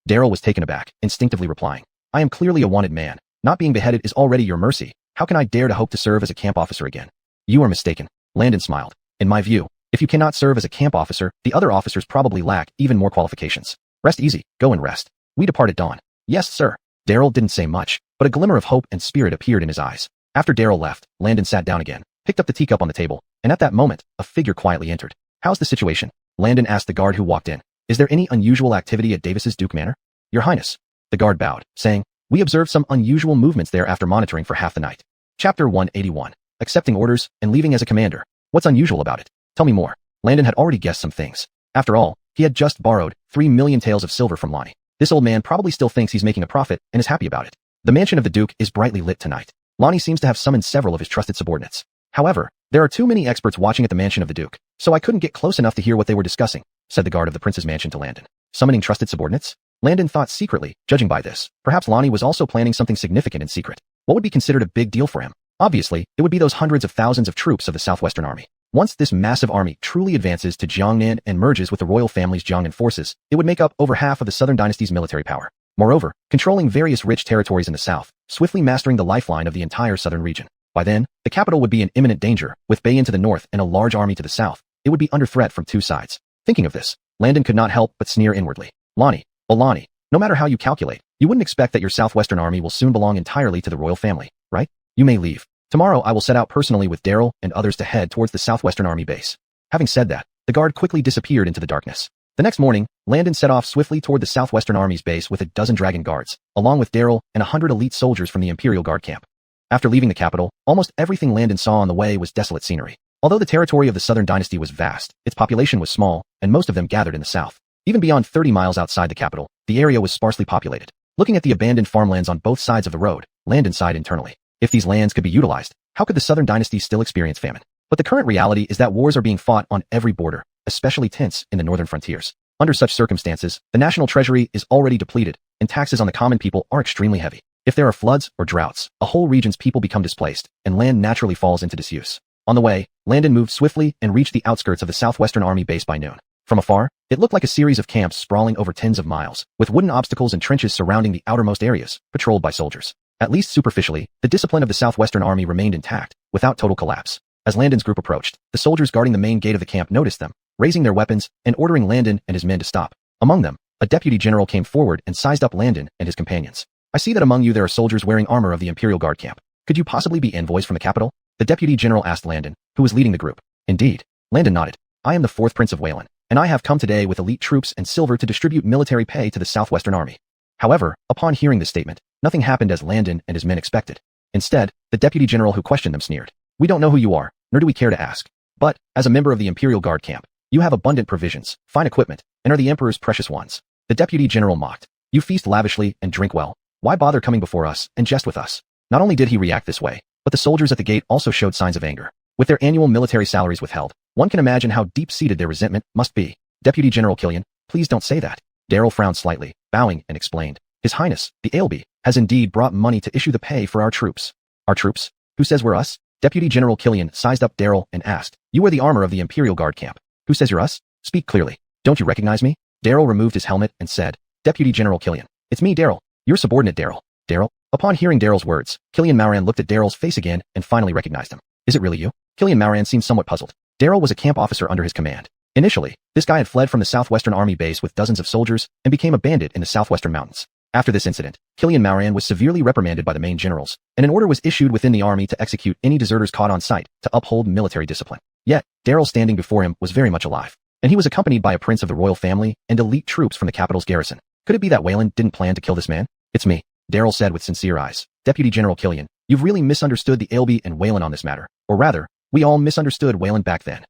Daryl was taken aback, instinctively replying, I am clearly a wanted man. Not being beheaded is already your mercy. How can I dare to hope to serve as a camp officer again? You are mistaken. Landon smiled. In my view, if you cannot serve as a camp officer, the other officers probably lack even more qualifications. Rest easy, go and rest. We depart at dawn. Yes, sir. Daryl didn't say much, but a glimmer of hope and spirit appeared in his eyes. After Daryl left, Landon sat down again, picked up the teacup on the table, and at that moment, a figure quietly entered. How's the situation? Landon asked the guard who walked in. Is there any unusual activity at Davis's Duke Manor? Your Highness. The guard bowed, saying, we observed some unusual movements there after monitoring for half the night. Chapter 181. Accepting orders and leaving as a commander. What's unusual about it? Tell me more. Landon had already guessed some things. After all, he had just borrowed 3 million taels of silver from Lonnie. This old man probably still thinks he's making a profit and is happy about it. The mansion of the Duke is brightly lit tonight. Lonnie seems to have summoned several of his trusted subordinates. However, there are too many experts watching at the mansion of the Duke, so I couldn't get close enough to hear what they were discussing, said the guard of the prince's mansion to Landon. Summoning trusted subordinates? Landon thought secretly, judging by this, perhaps Lonnie was also planning something significant in secret. What would be considered a big deal for him? Obviously, it would be those hundreds of thousands of troops of the Southwestern Army. Once this massive army truly advances to Jiangnan and merges with the royal family's Jiangnan forces, it would make up over half of the Southern Dynasty's military power. Moreover, controlling various rich territories in the south, swiftly mastering the lifeline of the entire southern region. By then, the capital would be in imminent danger, with Bayan to the north and a large army to the south. It would be under threat from 2 sides. Thinking of this, Landon could not help but sneer inwardly. Lonnie, no matter how you calculate, you wouldn't expect that your Southwestern Army will soon belong entirely to the royal family, right? You may leave. Tomorrow I will set out personally with Daryl and others to head towards the Southwestern Army base. Having said that, the guard quickly disappeared into the darkness. The next morning, Landon set off swiftly toward the Southwestern Army's base with a dozen dragon guards, along with Daryl and 100 elite soldiers from the Imperial Guard camp. After leaving the capital, almost everything Landon saw on the way was desolate scenery. Although the territory of the Southern Dynasty was vast, its population was small, and most of them gathered in the south. Even beyond 30 miles outside the capital, the area was sparsely populated. Looking at the abandoned farmlands on both sides of the road, Landon sighed internally. If these lands could be utilized, how could the Southern Dynasty still experience famine? But the current reality is that wars are being fought on every border, especially tense in the northern frontiers. Under such circumstances, the national treasury is already depleted, and taxes on the common people are extremely heavy. If there are floods or droughts, a whole region's people become displaced, and land naturally falls into disuse. On the way, Landon moved swiftly and reached the outskirts of the southwestern army base by noon. From afar, it looked like a series of camps sprawling over tens of miles, with wooden obstacles and trenches surrounding the outermost areas, patrolled by soldiers. At least superficially, the discipline of the southwestern army remained intact, without total collapse. As Landon's group approached, the soldiers guarding the main gate of the camp noticed them, raising their weapons and ordering Landon and his men to stop. Among them, a deputy general came forward and sized up Landon and his companions. I see that among you there are soldiers wearing armor of the Imperial Guard camp. Could you possibly be envoys from the capital? The deputy general asked Landon, who was leading the group. Indeed. Landon nodded. I am the 4th Prince of Wayland, and I have come today with elite troops and silver to distribute military pay to the southwestern army. However, upon hearing this statement, nothing happened as Landon and his men expected. Instead, the deputy general who questioned them sneered. We don't know who you are, nor do we care to ask. But, as a member of the Imperial Guard camp, you have abundant provisions, fine equipment, and are the Emperor's precious ones. The deputy general mocked. You feast lavishly and drink well. Why bother coming before us and jest with us? Not only did he react this way, but the soldiers at the gate also showed signs of anger. With their annual military salaries withheld, one can imagine how deep-seated their resentment must be. Deputy General Killian, please don't say that. Darrell frowned slightly, bowing, and explained. His Highness, the Ailby, has indeed brought money to issue the pay for our troops. Our troops? Who says we're us? Deputy General Killian sized up Darrell and asked. You wear the armor of the Imperial Guard camp. Who says you're us? Speak clearly. Don't you recognize me? Darrell removed his helmet and said. Deputy General Killian. It's me, Darrell. Your subordinate Darrell. Darrell? Upon hearing Darrell's words, Killian Mauran looked at Darrell's face again and finally recognized him. Is it really you? Killian Mauran seemed somewhat puzzled. Darrell was a camp officer under his command. Initially, this guy had fled from the southwestern army base with dozens of soldiers and became a bandit in the southwestern mountains. After this incident, Killian Mauran was severely reprimanded by the main generals, and an order was issued within the army to execute any deserters caught on sight to uphold military discipline. Yet, Darrell standing before him was very much alive, and he was accompanied by a prince of the royal family and elite troops from the capital's garrison. Could it be that Wayland didn't plan to kill this man? It's me, Darrell said with sincere eyes. Deputy General Killian, you've really misunderstood the Ailby and Wayland on this matter, or rather, we all misunderstood Wayland back then.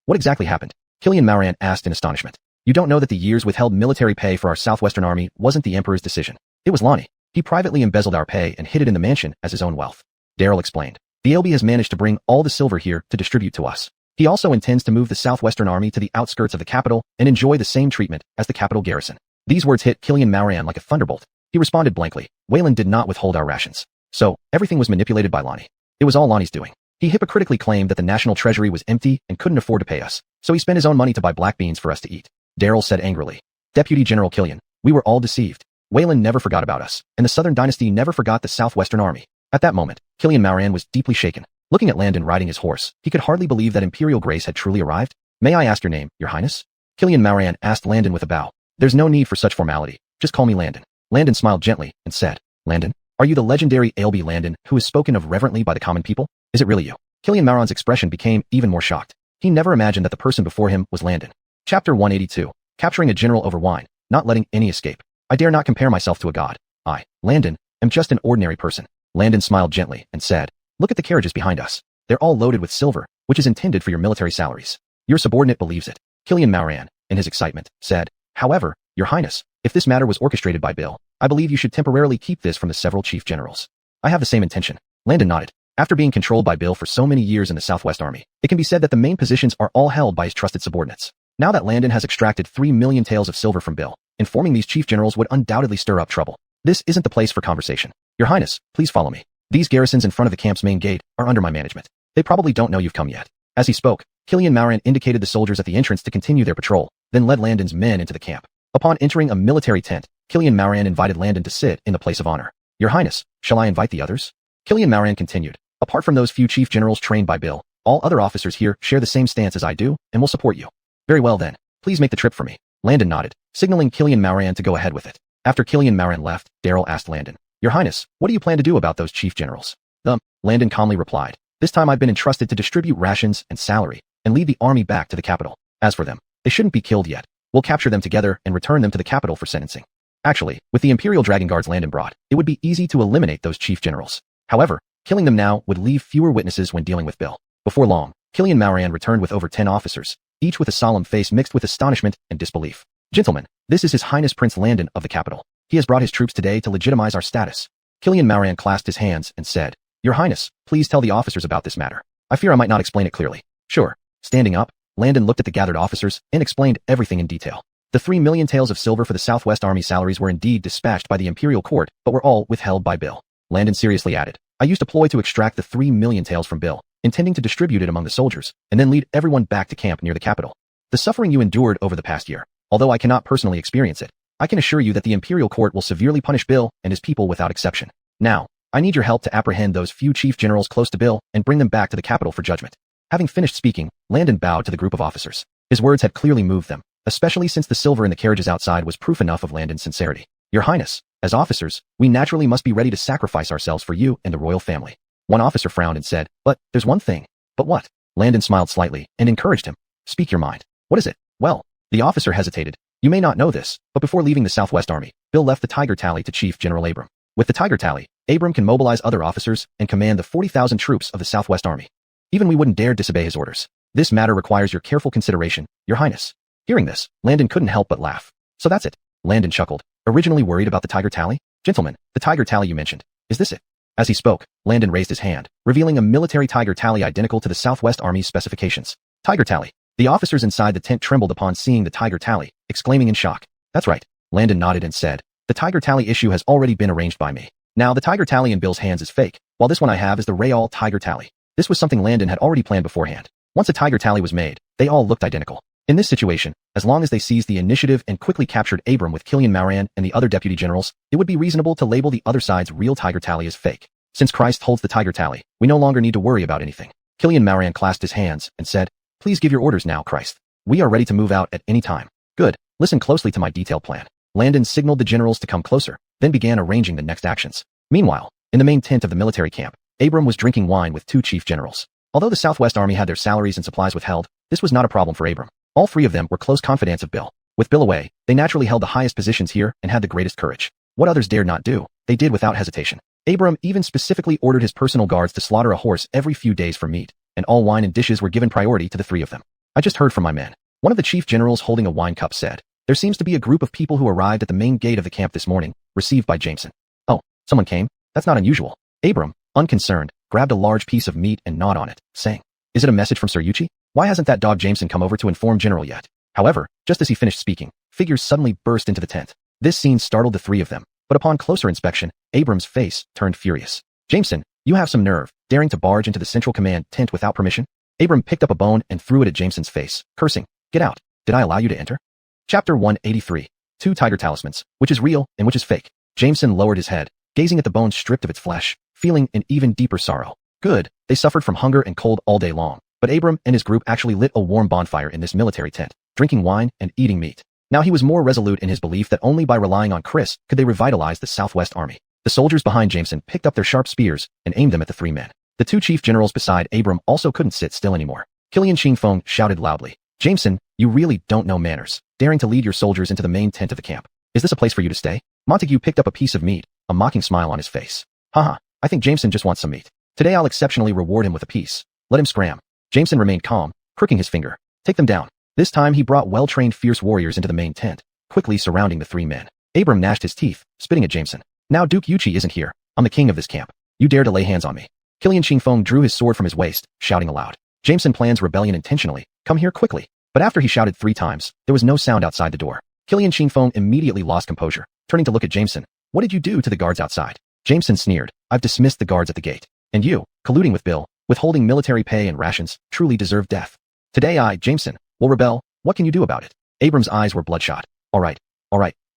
What exactly happened? Killian Mauran asked in astonishment. You don't know that the years withheld military pay for our southwestern army wasn't the Emperor's decision. It was Lonnie. He privately embezzled our pay and hid it in the mansion as his own wealth. Darrell explained. The Ailby has managed to bring all the silver here to distribute to us. He also intends to move the southwestern army to the outskirts of the capital and enjoy the same treatment as the capital garrison. These words hit Killian Mauran like a thunderbolt. He responded blankly. Wayland did not withhold our rations. So, everything was manipulated by Lonnie. It was all Lonnie's doing. He hypocritically claimed that the national treasury was empty and couldn't afford to pay us, so he spent his own money to buy black beans for us to eat. Darrell said angrily. Deputy General Killian, we were all deceived. Wayland never forgot about us, and the Southern Dynasty never forgot the Southwestern Army. At that moment, Killian Mauran was deeply shaken. Looking at Landon riding his horse, he could hardly believe that Imperial Grace had truly arrived. May I ask your name, Your Highness? Killian Mauran asked Landon with a bow. There's no need for such formality. Just call me Landon. Landon smiled gently and said, Landon, are you the legendary Ailby Landon who is spoken of reverently by the common people? Is it really you? Killian Mauran's expression became even more shocked. He never imagined that the person before him was Landon. Chapter 182. Capturing a general over wine, not letting any escape. I dare not compare myself to a god. I, Landon, am just an ordinary person. Landon smiled gently and said, look at the carriages behind us. They're all loaded with silver, which is intended for your military salaries. Your subordinate believes it. Killian Mauran, in his excitement, said, however, Your Highness, if this matter was orchestrated by Bill, I believe you should temporarily keep this from the several chief generals. I have the same intention. Landon nodded. After being controlled by Bill for so many years in the Southwest Army, it can be said that the main positions are all held by his trusted subordinates. Now that Landon has extracted 3 million taels of silver from Bill, informing these chief generals would undoubtedly stir up trouble. This isn't the place for conversation. Your Highness, please follow me. These garrisons in front of the camp's main gate are under my management. They probably don't know you've come yet. As he spoke, Killian Mauran indicated the soldiers at the entrance to continue their patrol, then led Landon's men into the camp. Upon entering a military tent, Killian Mauran invited Landon to sit in the place of honor. Your Highness, shall I invite the others? Killian Mauran continued. Apart from those few chief generals trained by Bill, all other officers here share the same stance as I do and will support you. Very well then, please make the trip for me. Landon nodded, signaling Killian Mauran to go ahead with it. After Killian Mauran left, Darrell asked Landon, Your Highness, what do you plan to do about those chief generals? Landon calmly replied. This time I've been entrusted to distribute rations and salary, and lead the army back to the capital. As for them, they shouldn't be killed yet. We'll capture them together and return them to the capital for sentencing. Actually, with the Imperial Dragon Guards Landon brought, it would be easy to eliminate those chief generals. However, killing them now would leave fewer witnesses when dealing with Bill. Before long, Killian Mauran returned with over 10 officers, each with a solemn face mixed with astonishment and disbelief. Gentlemen, this is His Highness Prince Landon of the capital. He has brought his troops today to legitimize our status. Killian Mauran clasped his hands and said, Your Highness, please tell the officers about this matter. I fear I might not explain it clearly. Sure. Standing up, Landon looked at the gathered officers and explained everything in detail. The 3,000,000 taels of silver for the Southwest Army salaries were indeed dispatched by the imperial court, but were all withheld by Bill. Landon seriously added, I used a ploy to extract the 3,000,000 taels from Bill, intending to distribute it among the soldiers, and then lead everyone back to camp near the capital. The suffering you endured over the past year, although I cannot personally experience it, I can assure you that the imperial court will severely punish Bill and his people without exception. Now, I need your help to apprehend those few chief generals close to Bill and bring them back to the capital for judgment. Having finished speaking, Landon bowed to the group of officers. His words had clearly moved them, especially since the silver in the carriages outside was proof enough of Landon's sincerity. Your Highness, as officers, we naturally must be ready to sacrifice ourselves for you and the royal family. One officer frowned and said, but there's one thing. But what? Landon smiled slightly and encouraged him. Speak your mind. What is it? Well, the officer hesitated. You may not know this, but before leaving the Southwest Army, Bill left the Tiger Tally to Chief General Abram. With the Tiger Tally, Abram can mobilize other officers and command the 40,000 troops of the Southwest Army. Even we wouldn't dare disobey his orders. This matter requires your careful consideration, Your Highness. Hearing this, Landon couldn't help but laugh. So that's it. Landon chuckled. Originally worried about the Tiger Tally? Gentlemen, the Tiger Tally you mentioned. Is this it? As he spoke, Landon raised his hand, revealing a military Tiger Tally identical to the Southwest Army's specifications. Tiger Tally. The officers inside the tent trembled upon seeing the Tiger Tally, exclaiming in shock. That's right. Landon nodded and said, the Tiger Tally issue has already been arranged by me. Now the Tiger Tally in Bill's hands is fake, while this one I have is the Real Tiger Tally. This was something Landon had already planned beforehand. Once a Tiger Tally was made, they all looked identical. In this situation, as long as they seized the initiative and quickly captured Abram with Killian Mauran and the other deputy generals, it would be reasonable to label the other side's real Tiger Tally as fake. Since Christ holds the Tiger Tally, we no longer need to worry about anything. Killian Mauran clasped his hands and said, please give your orders now, Christ. We are ready to move out at any time. Good. Listen closely to my detailed plan. Landon signaled the generals to come closer, then began arranging the next actions. Meanwhile, in the main tent of the military camp, Abram was drinking wine with two chief generals. Although the Southwest Army had their salaries and supplies withheld, this was not a problem for Abram. All three of them were close confidants of Bill. With Bill away, they naturally held the highest positions here and had the greatest courage. What others dared not do, they did without hesitation. Abram even specifically ordered his personal guards to slaughter a horse every few days for meat, and all wine and dishes were given priority to the three of them. I just heard from my men. One of the chief generals holding a wine cup said, there seems to be a group of people who arrived at the main gate of the camp this morning, received by Jameson. Oh, someone came? That's not unusual. Abram, unconcerned, grabbed a large piece of meat and gnawed on it, saying, is it a message from Sir Yuchi? Why hasn't that dog Jameson come over to inform General yet? However, just as he finished speaking, figures suddenly burst into the tent. This scene startled the three of them, but upon closer inspection, Abram's face turned furious. Jameson, you have some nerve, daring to barge into the Central Command tent without permission? Abram picked up a bone and threw it at Jameson's face, cursing, get out. Did I allow you to enter? Chapter 183. Two Tiger Talismans, which is real and which is fake. Jameson lowered his head, gazing at the bone stripped of its flesh, feeling an even deeper sorrow. Good, they suffered from hunger and cold all day long, but Abram and his group actually lit a warm bonfire in this military tent, drinking wine and eating meat. Now he was more resolute in his belief that only by relying on Chris could they revitalize the Southwest Army. The soldiers behind Jameson picked up their sharp spears and aimed them at the three men. The two chief generals beside Abram also couldn't sit still anymore. Killian Xingfeng shouted loudly, Jameson, you really don't know manners, daring to lead your soldiers into the main tent of the camp. Is this a place for you to stay? Montague picked up a piece of meat, a mocking smile on his face. Haha, I think Jameson just wants some meat. Today I'll exceptionally reward him with a piece. Let him scram. Jameson remained calm, crooking his finger. Take them down. This time he brought well-trained fierce warriors into the main tent, quickly surrounding the three men. Abram gnashed his teeth, spitting at Jameson. Now Duke Yuchi isn't here. I'm the king of this camp. You dare to lay hands on me. Killian Xingfeng drew his sword from his waist, shouting aloud. Jameson plans rebellion intentionally. Come here quickly. But after he shouted 3 times, there was no sound outside the door. Killian Xingfeng immediately lost composure, turning to look at Jameson. What did you do to the guards outside? Jameson sneered. I've dismissed the guards at the gate. And you, colluding with Bill, withholding military pay and rations, truly deserve death. Today I, Jameson, will rebel. What can you do about it? Abram's eyes were bloodshot. All right.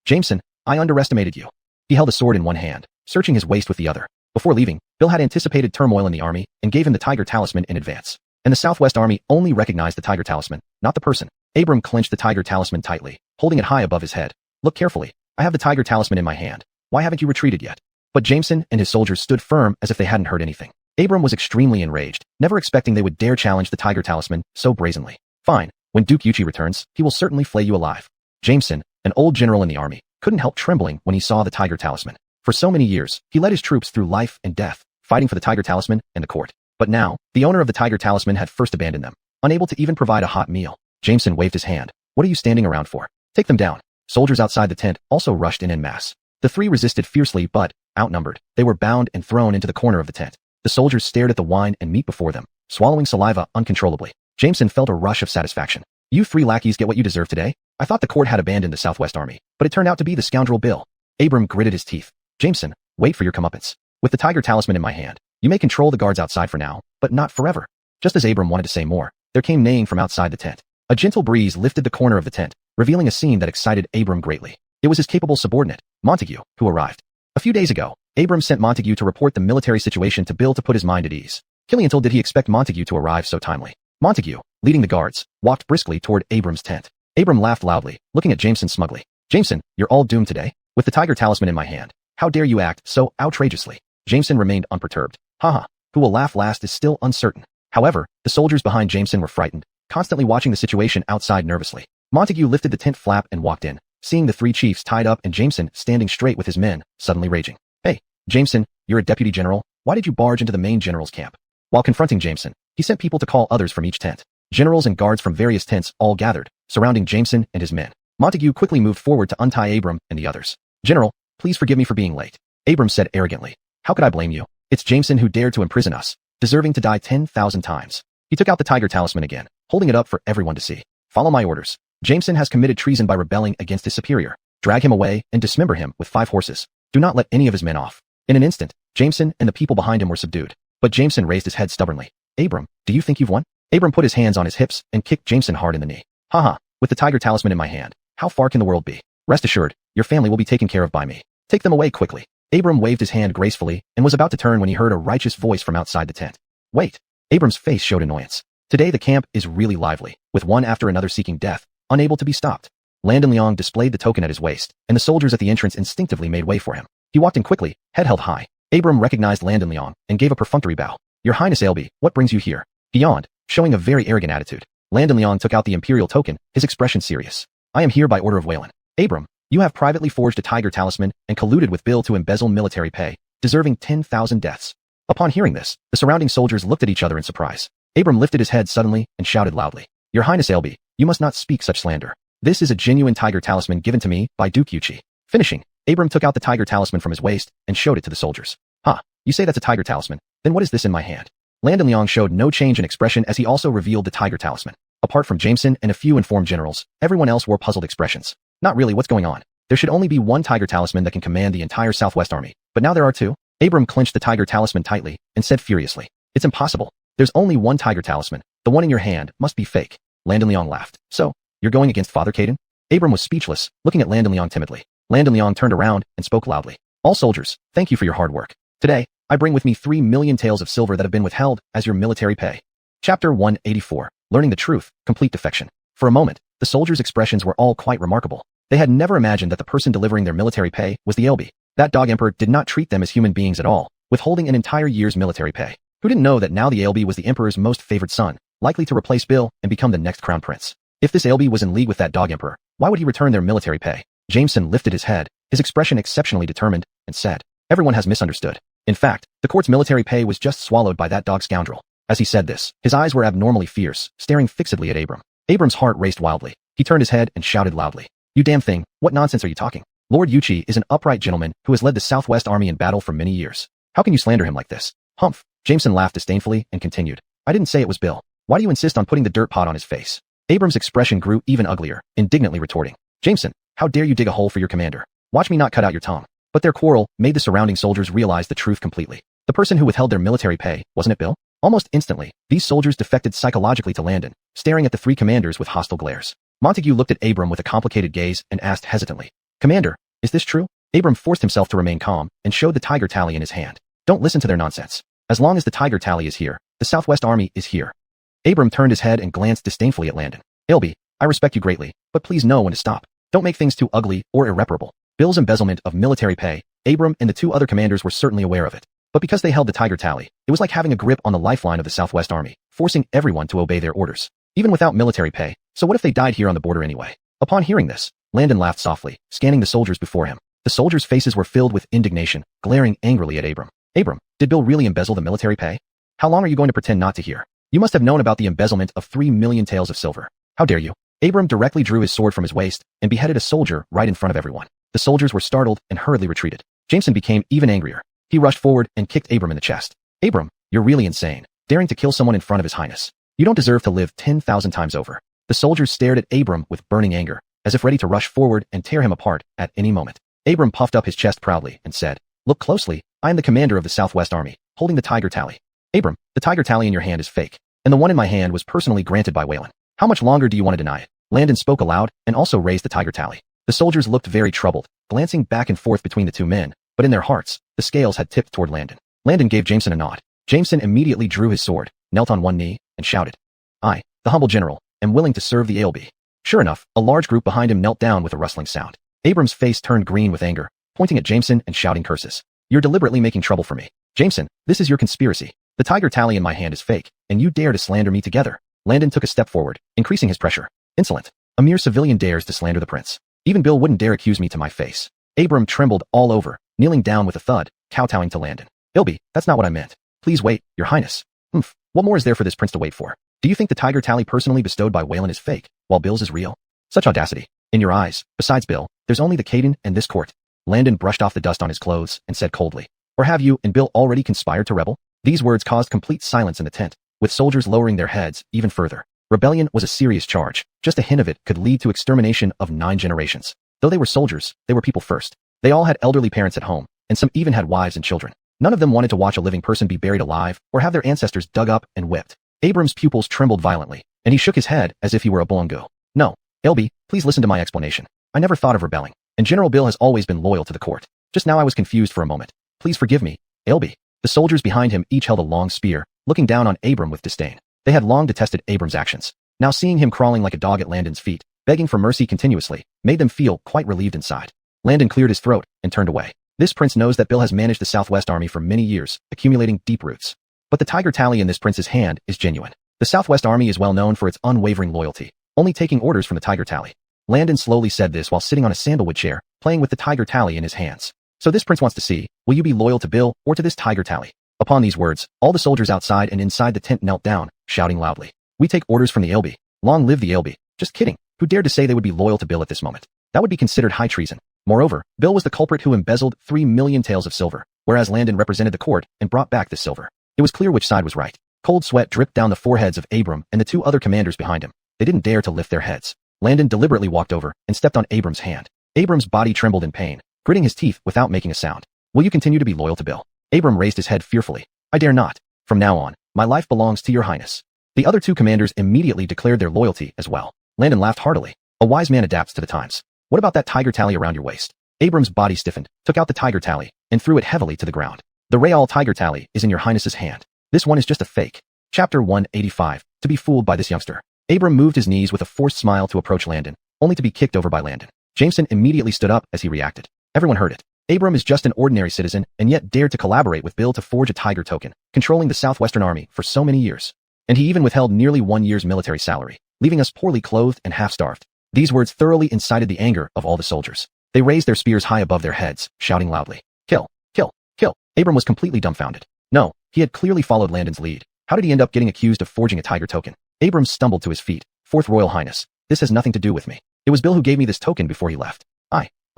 Jameson, I underestimated you. He held a sword in one hand, searching his waist with the other. Before leaving, Bill had anticipated turmoil in the army and gave him the Tiger Talisman in advance. And the Southwest Army only recognized the Tiger Talisman, not the person. Abram clenched the Tiger Talisman tightly, holding it high above his head. Look carefully. I have the Tiger Talisman in my hand. Why haven't you retreated yet? But Jameson and his soldiers stood firm as if they hadn't heard anything. Abram was extremely enraged, never expecting they would dare challenge the Tiger Talisman so brazenly. Fine. When Duke Yuchi returns, he will certainly flay you alive. Jameson, an old general in the army, couldn't help trembling when he saw the Tiger Talisman. For so many years, he led his troops through life and death, fighting for the Tiger Talisman and the court. But now, the owner of the Tiger Talisman had first abandoned them, unable to even provide a hot meal. Jameson waved his hand. What are you standing around for? Take them down. Soldiers outside the tent also rushed in masse. The three resisted fiercely, but, outnumbered, they were bound and thrown into the corner of the tent. The soldiers stared at the wine and meat before them, swallowing saliva uncontrollably. Jameson felt a rush of satisfaction. You 3 lackeys get what you deserve today? I thought the court had abandoned the Southwest Army, but it turned out to be the scoundrel Bill. Abram gritted his teeth. Jameson, wait for your comeuppance. With the tiger talisman in my hand, you may control the guards outside for now, but not forever. Just as Abram wanted to say more, there came neighing from outside the tent. A gentle breeze lifted the corner of the tent, revealing a scene that excited Abram greatly. It was his capable subordinate, Montague, who arrived. A few days ago, Abram sent Montague to report the military situation to Bill to put his mind at ease. Killiantil did he expect Montague to arrive so timely. Montague, leading the guards, walked briskly toward Abram's tent. Abram laughed loudly, looking at Jameson smugly. Jameson, you're all doomed today. With the tiger talisman in my hand, how dare you act so outrageously? Jameson remained unperturbed. Haha, who will laugh last is still uncertain. However, the soldiers behind Jameson were frightened, constantly watching the situation outside nervously. Montague lifted the tent flap and walked in, seeing the 3 chiefs tied up and Jameson standing straight with his men, suddenly raging. Hey, Jameson, you're a deputy general. Why did you barge into the main general's camp? While confronting Jameson, he sent people to call others from each tent. Generals and guards from various tents all gathered, surrounding Jameson and his men. Montague quickly moved forward to untie Abram and the others. General, please forgive me for being late. Abram said arrogantly. How could I blame you? It's Jameson who dared to imprison us, deserving to die 10,000 times. He took out the tiger talisman again, holding it up for everyone to see. Follow my orders. Jameson has committed treason by rebelling against his superior. Drag him away and dismember him with 5 horses. Do not let any of his men off. In an instant, Jameson and the people behind him were subdued. But Jameson raised his head stubbornly. Abram, do you think you've won? Abram put his hands on his hips and kicked Jameson hard in the knee. Haha, with the tiger talisman in my hand, how far can the world be? Rest assured, your family will be taken care of by me. Take them away quickly. Abram waved his hand gracefully and was about to turn when he heard a righteous voice from outside the tent. Wait. Abram's face showed annoyance. Today the camp is really lively, with one after another seeking death, unable to be stopped. Landon Leong displayed the token at his waist, and the soldiers at the entrance instinctively made way for him. He walked in quickly, head held high. Abram recognized Landon Leong and gave a perfunctory bow. Your Highness Ailby, what brings you here? He yawned, showing a very arrogant attitude. Landon Leong took out the imperial token, his expression serious. I am here by order of Wayland. Abram, you have privately forged a tiger talisman and colluded with Bill to embezzle military pay, deserving 10,000 deaths. Upon hearing this, the surrounding soldiers looked at each other in surprise. Abram lifted his head suddenly and shouted loudly. Your Highness Ailby, you must not speak such slander. This is a genuine tiger talisman given to me by Duke Yuchi. Finishing, Abram took out the tiger talisman from his waist and showed it to the soldiers. You say that's a tiger talisman, then what is this in my hand? Landon Leong showed no change in expression as he also revealed the tiger talisman. Apart from Jameson and a few informed generals, everyone else wore puzzled expressions. Not really, what's going on? There should only be one tiger talisman that can command the entire Southwest Army, but now there are 2. Abram clenched the tiger talisman tightly and said furiously. It's impossible. There's only one tiger talisman. The one in your hand must be fake. Landon Leong laughed. So, you're going against Father Caden? Abram was speechless, looking at Landon Leong timidly. Landon Leong turned around and spoke loudly. All soldiers, thank you for your hard work. Today, I bring with me 3 million taels of silver that have been withheld as your military pay. Chapter 184. Learning the truth, complete defection. For a moment, the soldiers' expressions were all quite remarkable. They had never imagined that the person delivering their military pay was the Ailby. That dog emperor did not treat them as human beings at all, withholding an entire year's military pay. Who didn't know that now the Ailby was the emperor's most favored son, likely to replace Bill and become the next crown prince? If this Ailby was in league with that dog emperor, why would he return their military pay? Jameson lifted his head, his expression exceptionally determined, and said, everyone has misunderstood. In fact, the court's military pay was just swallowed by that dog scoundrel. As he said this, his eyes were abnormally fierce, staring fixedly at Abram. Abram's heart raced wildly. He turned his head and shouted loudly. You damn thing, what nonsense are you talking? Lord Yuchi is an upright gentleman who has led the Southwest Army in battle for many years. How can you slander him like this? Humph. Jameson laughed disdainfully and continued. I didn't say it was Bill. Why do you insist on putting the dirt pot on his face? Abram's expression grew even uglier, indignantly retorting. Jameson, how dare you dig a hole for your commander? Watch me not cut out your tongue. But their quarrel made the surrounding soldiers realize the truth completely. The person who withheld their military pay, wasn't it Bill? Almost instantly, these soldiers defected psychologically to Landon, staring at the 3 commanders with hostile glares. Montague looked at Abram with a complicated gaze and asked hesitantly. Commander, is this true? Abram forced himself to remain calm and showed the tiger tally in his hand. Don't listen to their nonsense. As long as the tiger tally is here, the Southwest Army is here. Abram turned his head and glanced disdainfully at Landon. Ailby, I respect you greatly, but please know when to stop. Don't make things too ugly or irreparable. Bill's embezzlement of military pay, Abram and the 2 other commanders were certainly aware of it. But because they held the tiger tally, it was like having a grip on the lifeline of the Southwest Army, forcing everyone to obey their orders, even without military pay. So what if they died here on the border anyway? Upon hearing this, Landon laughed softly, scanning the soldiers before him. The soldiers' faces were filled with indignation, glaring angrily at Abram. Abram, did Bill really embezzle the military pay? How long are you going to pretend not to hear? You must have known about the embezzlement of 3 million taels of silver. How dare you? Abram directly drew his sword from his waist and beheaded a soldier right in front of everyone. The soldiers were startled and hurriedly retreated. Jameson became even angrier. He rushed forward and kicked Abram in the chest. Abram, you're really insane. daring to kill someone in front of his highness. You don't deserve to live 10,000 times over. The soldiers stared at Abram with burning anger, as if ready to rush forward and tear him apart at any moment. Abram puffed up his chest proudly and said, "Look closely, I am the commander of the Southwest Army, holding the tiger tally." "Abram, the tiger tally in your hand is fake, and the one in my hand was personally granted by Waylon. How much longer do you want to deny it?" Landon spoke aloud and also raised the tiger tally. The soldiers looked very troubled, glancing back and forth between the two men, but in their hearts, the scales had tipped toward Landon. Landon gave Jameson a nod. Jameson immediately drew his sword, knelt on one knee, and shouted, "I, the humble general, am willing to serve the ALB." Sure enough, a large group behind him knelt down with a rustling sound. Abram's face turned green with anger, pointing at Jameson and shouting curses. "You're deliberately making trouble for me. Jameson, this is your conspiracy. The tiger tally in my hand is fake, and you dare to slander me together." Landon took a step forward, increasing his pressure. "Insolent. A mere civilian dares to slander the prince. Even Bill wouldn't dare accuse me to my face." Abram trembled all over, kneeling down with a thud, kowtowing to Landon. "Ilby, that's not what I meant. Please wait, your highness." "Humph, what more is there for this prince to wait for? Do you think the tiger tally personally bestowed by Waylon is fake, while Bill's is real? Such audacity. In your eyes, besides Bill, there's only the Caden and this court." Landon brushed off the dust on his clothes and said coldly, "Or have you and Bill already conspired to rebel?" These words caused complete silence in the tent, with soldiers lowering their heads even further. Rebellion was a serious charge. Just a hint of it could lead to extermination of 9 generations. Though they were soldiers, they were people first. They all had elderly parents at home, and some even had wives and children. None of them wanted to watch a living person be buried alive or have their ancestors dug up and whipped. Abram's pupils trembled violently, and he shook his head as if he were a bongo. "No, Ilby, please listen to my explanation. I never thought of rebelling, and General Bill has always been loyal to the court. Just now I was confused for a moment. Please forgive me, Ilby." The soldiers behind him each held a long spear, looking down on Abram with disdain. They had long detested Abram's actions. Now seeing him crawling like a dog at Landon's feet, begging for mercy continuously, made them feel quite relieved inside. Landon cleared his throat and turned away. This prince knows that Bill has managed the Southwest Army for many years, accumulating deep roots. But the tiger tally in this prince's hand is genuine. The Southwest Army is well known for its unwavering loyalty, only taking orders from the tiger tally. Landon slowly said this while sitting on a sandalwood chair, playing with the tiger tally in his hands. "So this prince wants to see, will you be loyal to Bill or to this tiger tally?" Upon these words, all the soldiers outside and inside the tent knelt down, shouting loudly, "We take orders from the ALB. Long live the ALB." Just kidding. Who dared to say they would be loyal to Bill at this moment? That would be considered high treason. Moreover, Bill was the culprit who embezzled 3 million taels of silver, whereas Landon represented the court and brought back the silver. It was clear which side was right. Cold sweat dripped down the foreheads of Abram and the 2 other commanders behind him. They didn't dare to lift their heads. Landon deliberately walked over and stepped on Abram's hand. Abram's body trembled in pain, gritting his teeth without making a sound. "Will you continue to be loyal to Bill?" Abram raised his head fearfully. "I dare not. From now on, my life belongs to your highness." The other 2 commanders immediately declared their loyalty as well. Landon laughed heartily. A wise man adapts to the times. "What about that tiger tally around your waist?" Abram's body stiffened, took out the tiger tally, and threw it heavily to the ground. "The Real tiger tally is in your highness's hand. This one is just a fake." Chapter 185. To be fooled by this youngster. Abram moved his knees with a forced smile to approach Landon, only to be kicked over by Landon. Jameson immediately stood up as he reacted. Everyone heard it. Abram is just an ordinary citizen and yet dared to collaborate with Bill to forge a tiger token, controlling the Southwestern Army for so many years. And he even withheld nearly 1 year's military salary, leaving us poorly clothed and half-starved. These words thoroughly incited the anger of all the soldiers. They raised their spears high above their heads, shouting loudly, "Kill! Kill! Kill!" Abram was completely dumbfounded. No, he had clearly followed Landon's lead. How did he end up getting accused of forging a tiger token? Abram stumbled to his feet. "Fourth Royal Highness, this has nothing to do with me. It was Bill who gave me this token before he left.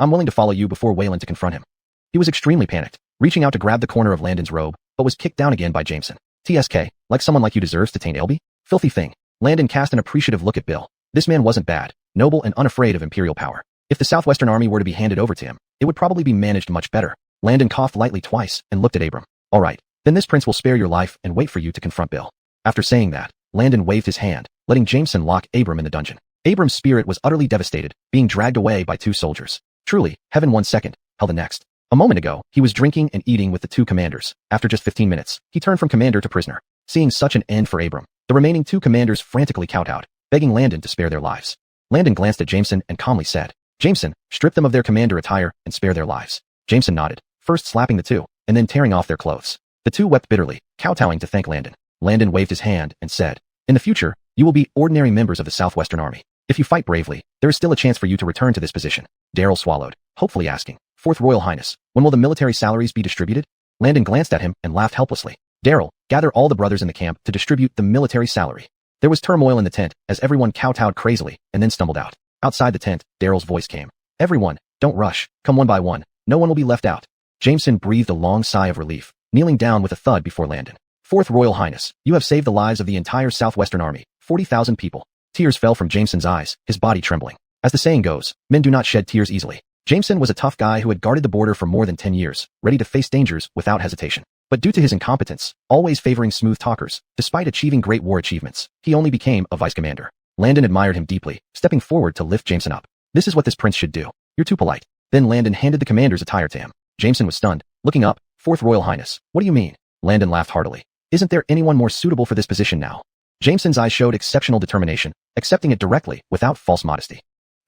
I'm willing to follow you before Waylon to confront him." He was extremely panicked, reaching out to grab the corner of Landon's robe, but was kicked down again by Jameson. "TSK, like someone like you deserves to taint Elby? Filthy thing." Landon cast an appreciative look at Bill. This man wasn't bad, noble and unafraid of imperial power. If the Southwestern Army were to be handed over to him, it would probably be managed much better. Landon coughed lightly twice and looked at Abram. "All right, then this prince will spare your life and wait for you to confront Bill." After saying that, Landon waved his hand, letting Jameson lock Abram in the dungeon. Abram's spirit was utterly devastated, being dragged away by 2 soldiers. Truly, heaven 1 second, hell the next. A moment ago, he was drinking and eating with the 2 commanders. After just 15 minutes, he turned from commander to prisoner. Seeing such an end for Abram, the remaining 2 commanders frantically kowtowed, begging Landon to spare their lives. Landon glanced at Jameson and calmly said, "Jameson, strip them of their commander attire and spare their lives." Jameson nodded, first slapping the 2, and then tearing off their clothes. The 2 wept bitterly, kowtowing to thank Landon. Landon waved his hand and said, "In the future, you will be ordinary members of the Southwestern Army. If you fight bravely, there is still a chance for you to return to this position." Daryl swallowed, hopefully asking, "Fourth Royal Highness, when will the military salaries be distributed?" Landon glanced at him and laughed helplessly. "Daryl, gather all the brothers in the camp to distribute the military salary." There was turmoil in the tent as everyone kowtowed crazily and then stumbled out. Outside the tent, Daryl's voice came. "Everyone, don't rush, come one by one, no one will be left out." Jameson breathed a long sigh of relief, kneeling down with a thud before Landon. Fourth Royal Highness, you have saved the lives of the entire Southwestern Army, 40,000 people. Tears fell from Jameson's eyes, his body trembling. As the saying goes, men do not shed tears easily. Jameson was a tough guy who had guarded the border for more than 10 years, ready to face dangers without hesitation. But due to his incompetence, always favoring smooth talkers, despite achieving great war achievements, he only became a vice commander. Landon admired him deeply, stepping forward to lift Jameson up. This is what this prince should do. You're too polite. Then Landon handed the commander's attire to him. Jameson was stunned, looking up. Fourth Royal Highness, what do you mean? Landon laughed heartily. Isn't there anyone more suitable for this position now? Jameson's eyes showed exceptional determination, accepting it directly, without false modesty.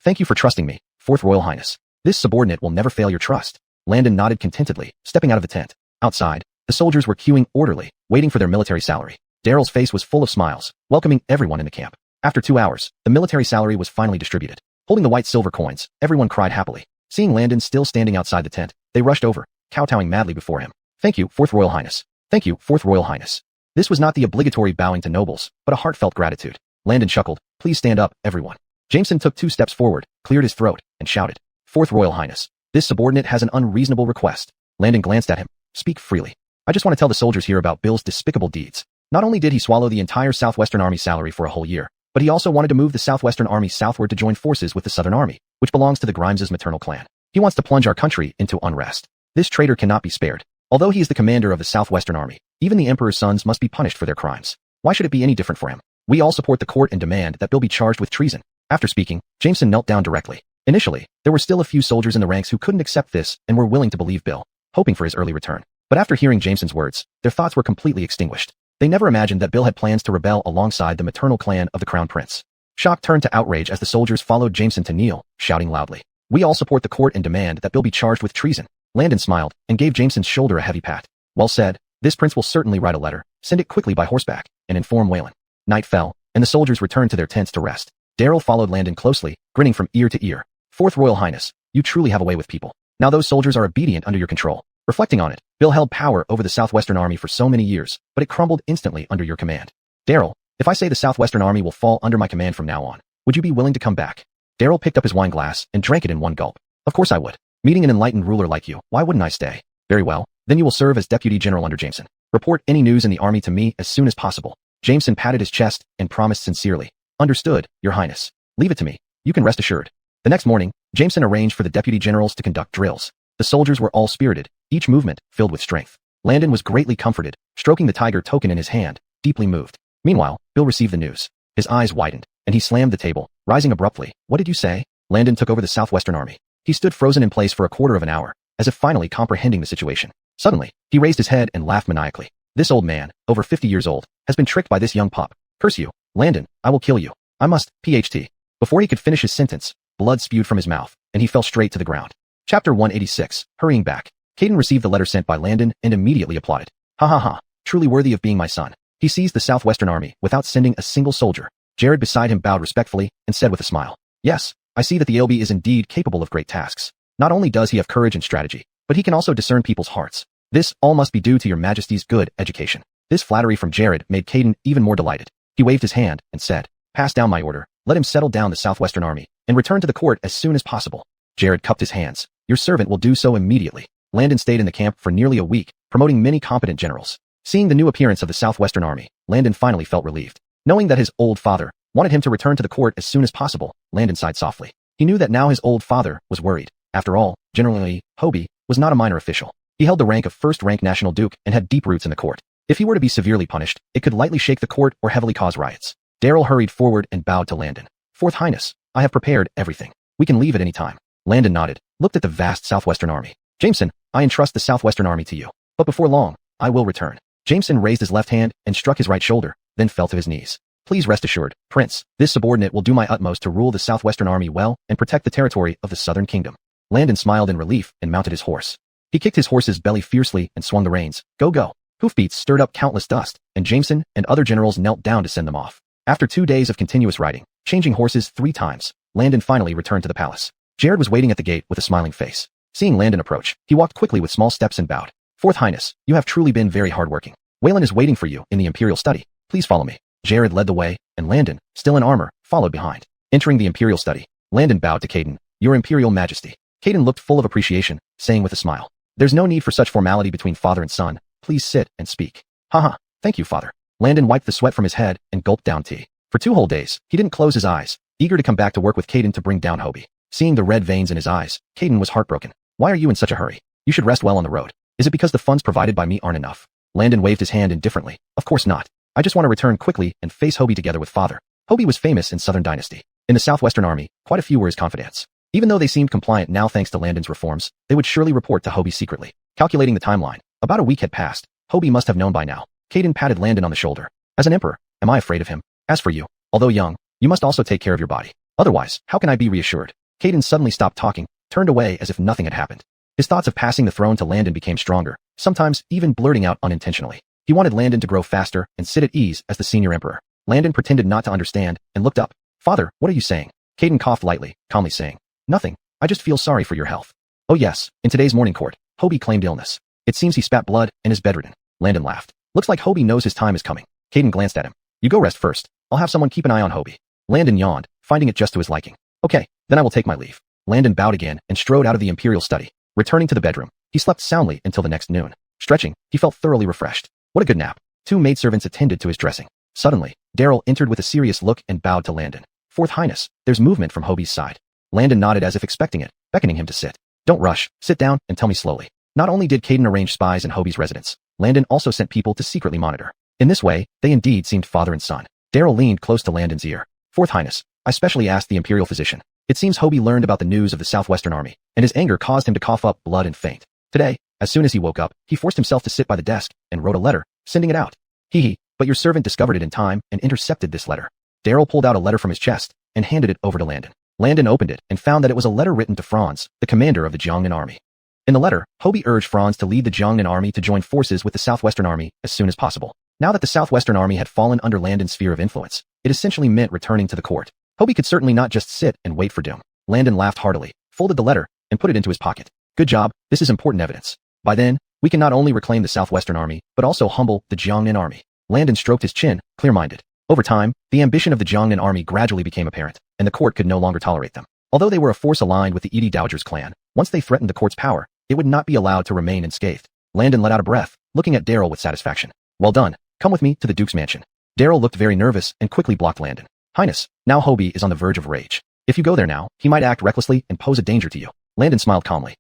Thank you for trusting me, Fourth Royal Highness. This subordinate will never fail your trust. Landon nodded contentedly, stepping out of the tent. Outside, the soldiers were queuing orderly, waiting for their military salary. Daryl's face was full of smiles, welcoming everyone in the camp. After 2 hours, the military salary was finally distributed. Holding the white silver coins, everyone cried happily. Seeing Landon still standing outside the tent, they rushed over, kowtowing madly before him. Thank you, Fourth Royal Highness. Thank you, Fourth Royal Highness. This was not the obligatory bowing to nobles, but a heartfelt gratitude. Landon chuckled. Please stand up, everyone. Jameson took 2 steps forward, cleared his throat, and shouted. Fourth Royal Highness, this subordinate has an unreasonable request. Landon glanced at him. Speak freely. I just want to tell the soldiers here about Bill's despicable deeds. Not only did he swallow the entire Southwestern Army salary for a whole year, but he also wanted to move the Southwestern Army southward to join forces with the Southern Army, which belongs to the Grimes' maternal clan. He wants to plunge our country into unrest. This traitor cannot be spared. Although he is the commander of the Southwestern Army, even the Emperor's sons must be punished for their crimes. Why should it be any different for him? We all support the court and demand that Bill be charged with treason. After speaking, Jameson knelt down directly. Initially, there were still a few soldiers in the ranks who couldn't accept this and were willing to believe Bill, hoping for his early return. But after hearing Jameson's words, their thoughts were completely extinguished. They never imagined that Bill had plans to rebel alongside the maternal clan of the Crown Prince. Shock turned to outrage as the soldiers followed Jameson to kneel, shouting loudly. We all support the court and demand that Bill be charged with treason. Landon smiled and gave Jameson's shoulder a heavy pat. Well said. This prince will certainly write a letter, send it quickly by horseback, and inform Wayland. Night fell, and the soldiers returned to their tents to rest. Daryl followed Landon closely, grinning from ear to ear. Fourth Royal Highness, you truly have a way with people. Now those soldiers are obedient under your control. Reflecting on it, Bill held power over the Southwestern Army for so many years, but it crumbled instantly under your command. Daryl, if I say the Southwestern Army will fall under my command from now on, would you be willing to come back? Daryl picked up his wine glass and drank it in one gulp. Of course I would. Meeting an enlightened ruler like you, why wouldn't I stay? Very well, then you will serve as Deputy General under Jameson. Report any news in the army to me as soon as possible. Jameson patted his chest and promised sincerely. Understood, Your Highness. Leave it to me. You can rest assured. The next morning, Jameson arranged for the deputy generals to conduct drills. The soldiers were all spirited, each movement filled with strength. Landon was greatly comforted, stroking the tiger token in his hand, deeply moved. Meanwhile, Bill received the news. His eyes widened, and he slammed the table, rising abruptly. What did you say? Landon took over the Southwestern Army. He stood frozen in place for a quarter of an hour, as if finally comprehending the situation. Suddenly, he raised his head and laughed maniacally. This old man, over 50 years old, has been tricked by this young pup. Curse you, Landon, I will kill you. I must, PHT. Before he could finish his sentence, blood spewed from his mouth, and he fell straight to the ground. Chapter 186, Hurrying Back. Caden received the letter sent by Landon and immediately applauded. Ha ha ha, truly worthy of being my son. He seized the Southwestern Army without sending a single soldier. Jared beside him bowed respectfully and said with a smile. Yes, I see that the LB is indeed capable of great tasks. Not only does he have courage and strategy, but he can also discern people's hearts. This all must be due to your majesty's good education. This flattery from Jared made Caden even more delighted. He waved his hand and said, pass down my order, let him settle down the Southwestern Army, and return to the court as soon as possible. Jared cupped his hands. Your servant will do so immediately. Landon stayed in the camp for nearly a week, promoting many competent generals. Seeing the new appearance of the Southwestern Army, Landon finally felt relieved. Knowing that his old father wanted him to return to the court as soon as possible, Landon sighed softly. He knew that now his old father was worried. After all, General Lee Hobie was not a minor official. He held the rank of first-rank national duke and had deep roots in the court. If he were to be severely punished, it could lightly shake the court or heavily cause riots. Daryl hurried forward and bowed to Landon. Fourth Highness, I have prepared everything. We can leave at any time. Landon nodded, looked at the vast Southwestern Army. Jameson, I entrust the Southwestern Army to you. But before long, I will return. Jameson raised his left hand and struck his right shoulder, then fell to his knees. Please rest assured, Prince, this subordinate will do my utmost to rule the Southwestern Army well and protect the territory of the Southern Kingdom. Landon smiled in relief and mounted his horse. He kicked his horse's belly fiercely and swung the reins. Go, go. Hoofbeats stirred up countless dust, and Jameson and other generals knelt down to send them off. After 2 days of continuous riding, changing horses 3 times, Landon finally returned to the palace. Jared was waiting at the gate with a smiling face. Seeing Landon approach, he walked quickly with small steps and bowed. Fourth Highness, you have truly been very hardworking. Wayland is waiting for you in the Imperial study. Please follow me. Jared led the way, and Landon, still in armor, followed behind. Entering the Imperial study, Landon bowed to Caden. Your Imperial Majesty. Caden looked full of appreciation, saying with a smile. There's no need for such formality between father and son. Please sit and speak. Haha. Thank you, father. Landon wiped the sweat from his head and gulped down tea. For 2 whole days, he didn't close his eyes, eager to come back to work with Caden to bring down Hobie. Seeing the red veins in his eyes, Caden was heartbroken. Why are you in such a hurry? You should rest well on the road. Is it because the funds provided by me aren't enough? Landon waved his hand indifferently. Of course not. I just want to return quickly and face Hobie together with father. Hobie was famous in Southern Dynasty. In the Southwestern Army, quite a few were his confidants. Even though they seemed compliant now thanks to Landon's reforms, they would surely report to Hobie secretly. Calculating the timeline, about a week had passed. Hobie must have known by now. Caden patted Landon on the shoulder. As an emperor, am I afraid of him? As for you, although young, you must also take care of your body. Otherwise, how can I be reassured? Caden suddenly stopped talking, turned away as if nothing had happened. His thoughts of passing the throne to Landon became stronger, sometimes even blurting out unintentionally. He wanted Landon to grow faster and sit at ease as the senior emperor. Landon pretended not to understand and looked up. Father, what are you saying? Caden coughed lightly, calmly saying, nothing. I just feel sorry for your health. Oh yes, in today's morning court, Hobie claimed illness. It seems he spat blood and is bedridden. Landon laughed. Looks like Hobie knows his time is coming. Caden glanced at him. You go rest first. I'll have someone keep an eye on Hobie. Landon yawned, finding it just to his liking. Okay, then I will take my leave. Landon bowed again and strode out of the imperial study. Returning to the bedroom, he slept soundly until the next noon. Stretching, he felt thoroughly refreshed. What a good nap. 2 maidservants attended to his dressing. Suddenly, Daryl entered with a serious look and bowed to Landon. Fourth Highness, there's movement from Hobie's side. Landon nodded as if expecting it, beckoning him to sit. Don't rush, sit down and tell me slowly. Not only did Caden arrange spies in Hobie's residence, Landon also sent people to secretly monitor. In this way, they indeed seemed father and son. Daryl leaned close to Landon's ear. Fourth Highness, I specially asked the imperial physician. It seems Hobie learned about the news of the Southwestern Army, and his anger caused him to cough up blood and faint. Today, as soon as he woke up, he forced himself to sit by the desk and wrote a letter, sending it out. But your servant discovered it in time and intercepted this letter. Daryl pulled out a letter from his chest and handed it over to Landon. Landon opened it and found that it was a letter written to Franz, the commander of the Jiangnan army. In the letter, Hobie urged Franz to lead the Jiangnan army to join forces with the Southwestern Army as soon as possible. Now that the Southwestern Army had fallen under Landon's sphere of influence, it essentially meant returning to the court. Hobie could certainly not just sit and wait for doom. Landon laughed heartily, folded the letter, and put it into his pocket. Good job, this is important evidence. By then, we can not only reclaim the Southwestern Army, but also humble the Jiangnan army. Landon stroked his chin, clear-minded. Over time, the ambition of the Jiangnan army gradually became apparent, and the court could no longer tolerate them. Although they were a force aligned with the Edi Dowager's clan, once they threatened the court's power, it would not be allowed to remain unscathed. Landon let out a breath, looking at Daryl with satisfaction. Well done. Come with me to the Duke's mansion. Daryl looked very nervous and quickly blocked Landon. Highness, now Hobie is on the verge of rage. If you go there now, he might act recklessly and pose a danger to you. Landon smiled calmly.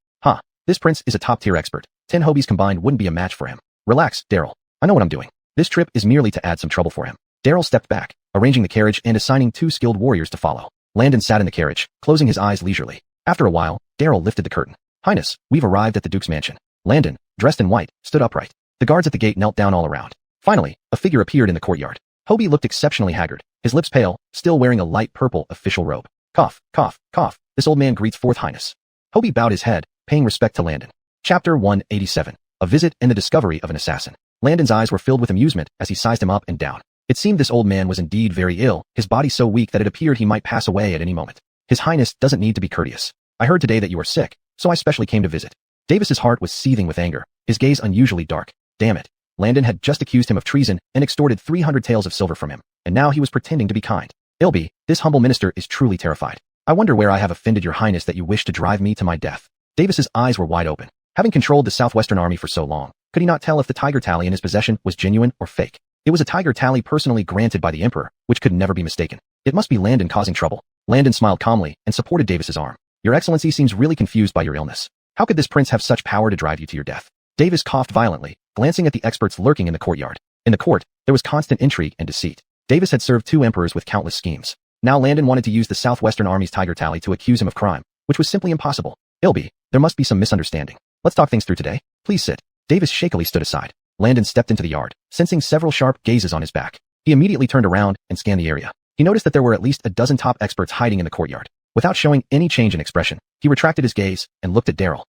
This prince is a top-tier expert. 10 Hobies combined wouldn't be a match for him. Relax, Daryl. I know what I'm doing. This trip is merely to add some trouble for him. Daryl stepped back, arranging the carriage and assigning 2 skilled warriors to follow. Landon sat in the carriage, closing his eyes leisurely. After a while, Daryl lifted the curtain. Highness, we've arrived at the Duke's mansion. Landon, dressed in white, stood upright. The guards at the gate knelt down all around. Finally, a figure appeared in the courtyard. Hobie looked exceptionally haggard, his lips pale, still wearing a light purple official robe. Cough, cough, cough. This old man greets Fourth Highness. Hobie bowed his head, paying respect to Landon. Chapter 187. A visit and the discovery of an assassin. Landon's eyes were filled with amusement as he sized him up and down. It seemed this old man was indeed very ill, his body so weak that it appeared he might pass away at any moment. His Highness doesn't need to be courteous. I heard today that you are sick, so I specially came to visit. Davis's heart was seething with anger, his gaze unusually dark. Damn it. Landon had just accused him of treason and extorted 300 taels of silver from him, and now he was pretending to be kind. Ilby, this humble minister is truly terrified. I wonder where I have offended your Highness that you wish to drive me to my death. Davis's eyes were wide open. Having controlled the Southwestern Army for so long, could he not tell if the tiger tally in his possession was genuine or fake? It was a tiger tally personally granted by the Emperor, which could never be mistaken. It must be Landon causing trouble. Landon smiled calmly and supported Davis's arm. Your Excellency seems really confused by your illness. How could this prince have such power to drive you to your death? Davis coughed violently, glancing at the experts lurking in the courtyard. In the court, there was constant intrigue and deceit. Davis had served 2 emperors with countless schemes. Now Landon wanted to use the Southwestern Army's tiger tally to accuse him of crime, which was simply impossible. Ilby, there must be some misunderstanding. Let's talk things through today. Please sit. Davis shakily stood aside. Landon stepped into the yard, sensing several sharp gazes on his back. He immediately turned around and scanned the area. He noticed that there were at least a dozen top experts hiding in the courtyard. Without showing any change in expression, he retracted his gaze and looked at Daryl.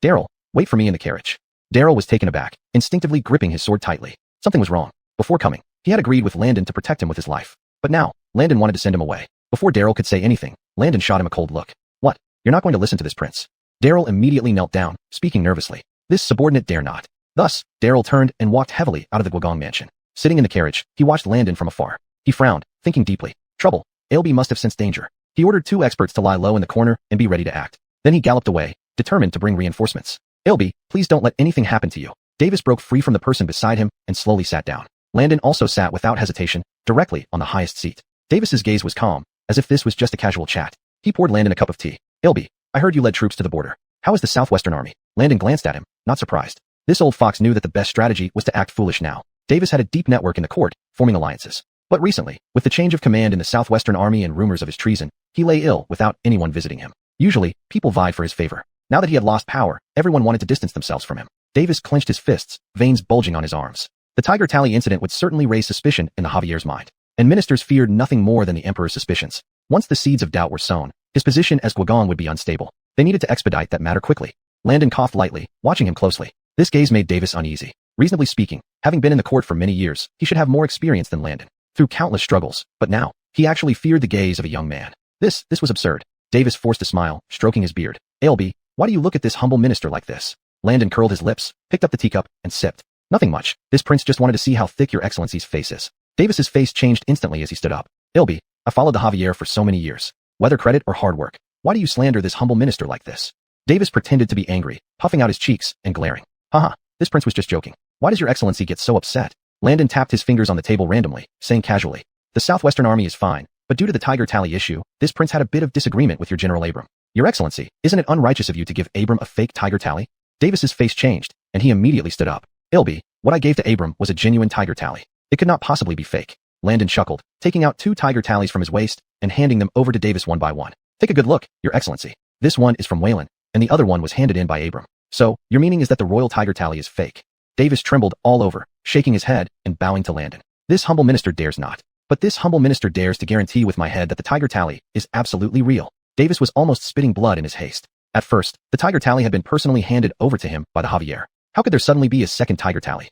Daryl, wait for me in the carriage. Daryl was taken aback, instinctively gripping his sword tightly. Something was wrong. Before coming, he had agreed with Landon to protect him with his life. But now, Landon wanted to send him away. Before Daryl could say anything, Landon shot him a cold look. What? You're not going to listen to this prince? Daryl immediately knelt down, speaking nervously. This subordinate dare not. Thus, Daryl turned and walked heavily out of the Gwagong mansion. Sitting in the carriage, he watched Landon from afar. He frowned, thinking deeply. Trouble. Ailby must have sensed danger. He ordered 2 experts to lie low in the corner and be ready to act. Then he galloped away, determined to bring reinforcements. Ailby, please don't let anything happen to you. Davis broke free from the person beside him and slowly sat down. Landon also sat without hesitation, directly on the highest seat. Davis's gaze was calm, as if this was just a casual chat. He poured Landon a cup of tea. Ilby, I heard you led troops to the border. How is the Southwestern Army? Landon glanced at him, not surprised. This old fox knew that the best strategy was to act foolish now. Davis had a deep network in the court, forming alliances. But recently, with the change of command in the Southwestern Army and rumors of his treason, he lay ill without anyone visiting him. Usually, people vied for his favor. Now that he had lost power, everyone wanted to distance themselves from him. Davis clenched his fists, veins bulging on his arms. The Tiger Tally incident would certainly raise suspicion in the Javier's mind, and ministers feared nothing more than the emperor's suspicions. Once the seeds of doubt were sown, his position as Guigon would be unstable. They needed to expedite that matter quickly. Landon coughed lightly, watching him closely. This gaze made Davis uneasy. Reasonably speaking, having been in the court for many years, he should have more experience than Landon, through countless struggles, but now, he actually feared the gaze of a young man. This was absurd. Davis forced a smile, stroking his beard. Ailby, why do you look at this humble minister like this? Landon curled his lips, picked up the teacup, and sipped. Nothing much. This prince just wanted to see how thick your excellency's face is. Davis's face changed instantly as he stood up. Ailby, I followed the Javier for so many years. Whether credit or hard work, why do you slander this humble minister like this? Davis pretended to be angry, puffing out his cheeks and glaring. Haha, this prince was just joking. Why does your excellency get so upset? Landon tapped his fingers on the table randomly, saying casually, the Southwestern Army is fine, but due to the Tiger Tally issue, this prince had a bit of disagreement with your General Abram. Your excellency, isn't it unrighteous of you to give Abram a fake Tiger Tally? Davis's face changed, and he immediately stood up. Ilby, what I gave to Abram was a genuine Tiger Tally. It could not possibly be fake. Landon chuckled, taking out 2 Tiger Tallies from his waist and handing them over to Davis one by one. Take a good look, your excellency. This one is from Wayland, and the other one was handed in by Abram. So, your meaning is that the royal Tiger Tally is fake. Davis trembled all over, shaking his head and bowing to Landon. This humble minister dares not. But this humble minister dares to guarantee with my head that the Tiger Tally is absolutely real. Davis was almost spitting blood in his haste. At first, the Tiger Tally had been personally handed over to him by the Javier. How could there suddenly be a second Tiger Tally?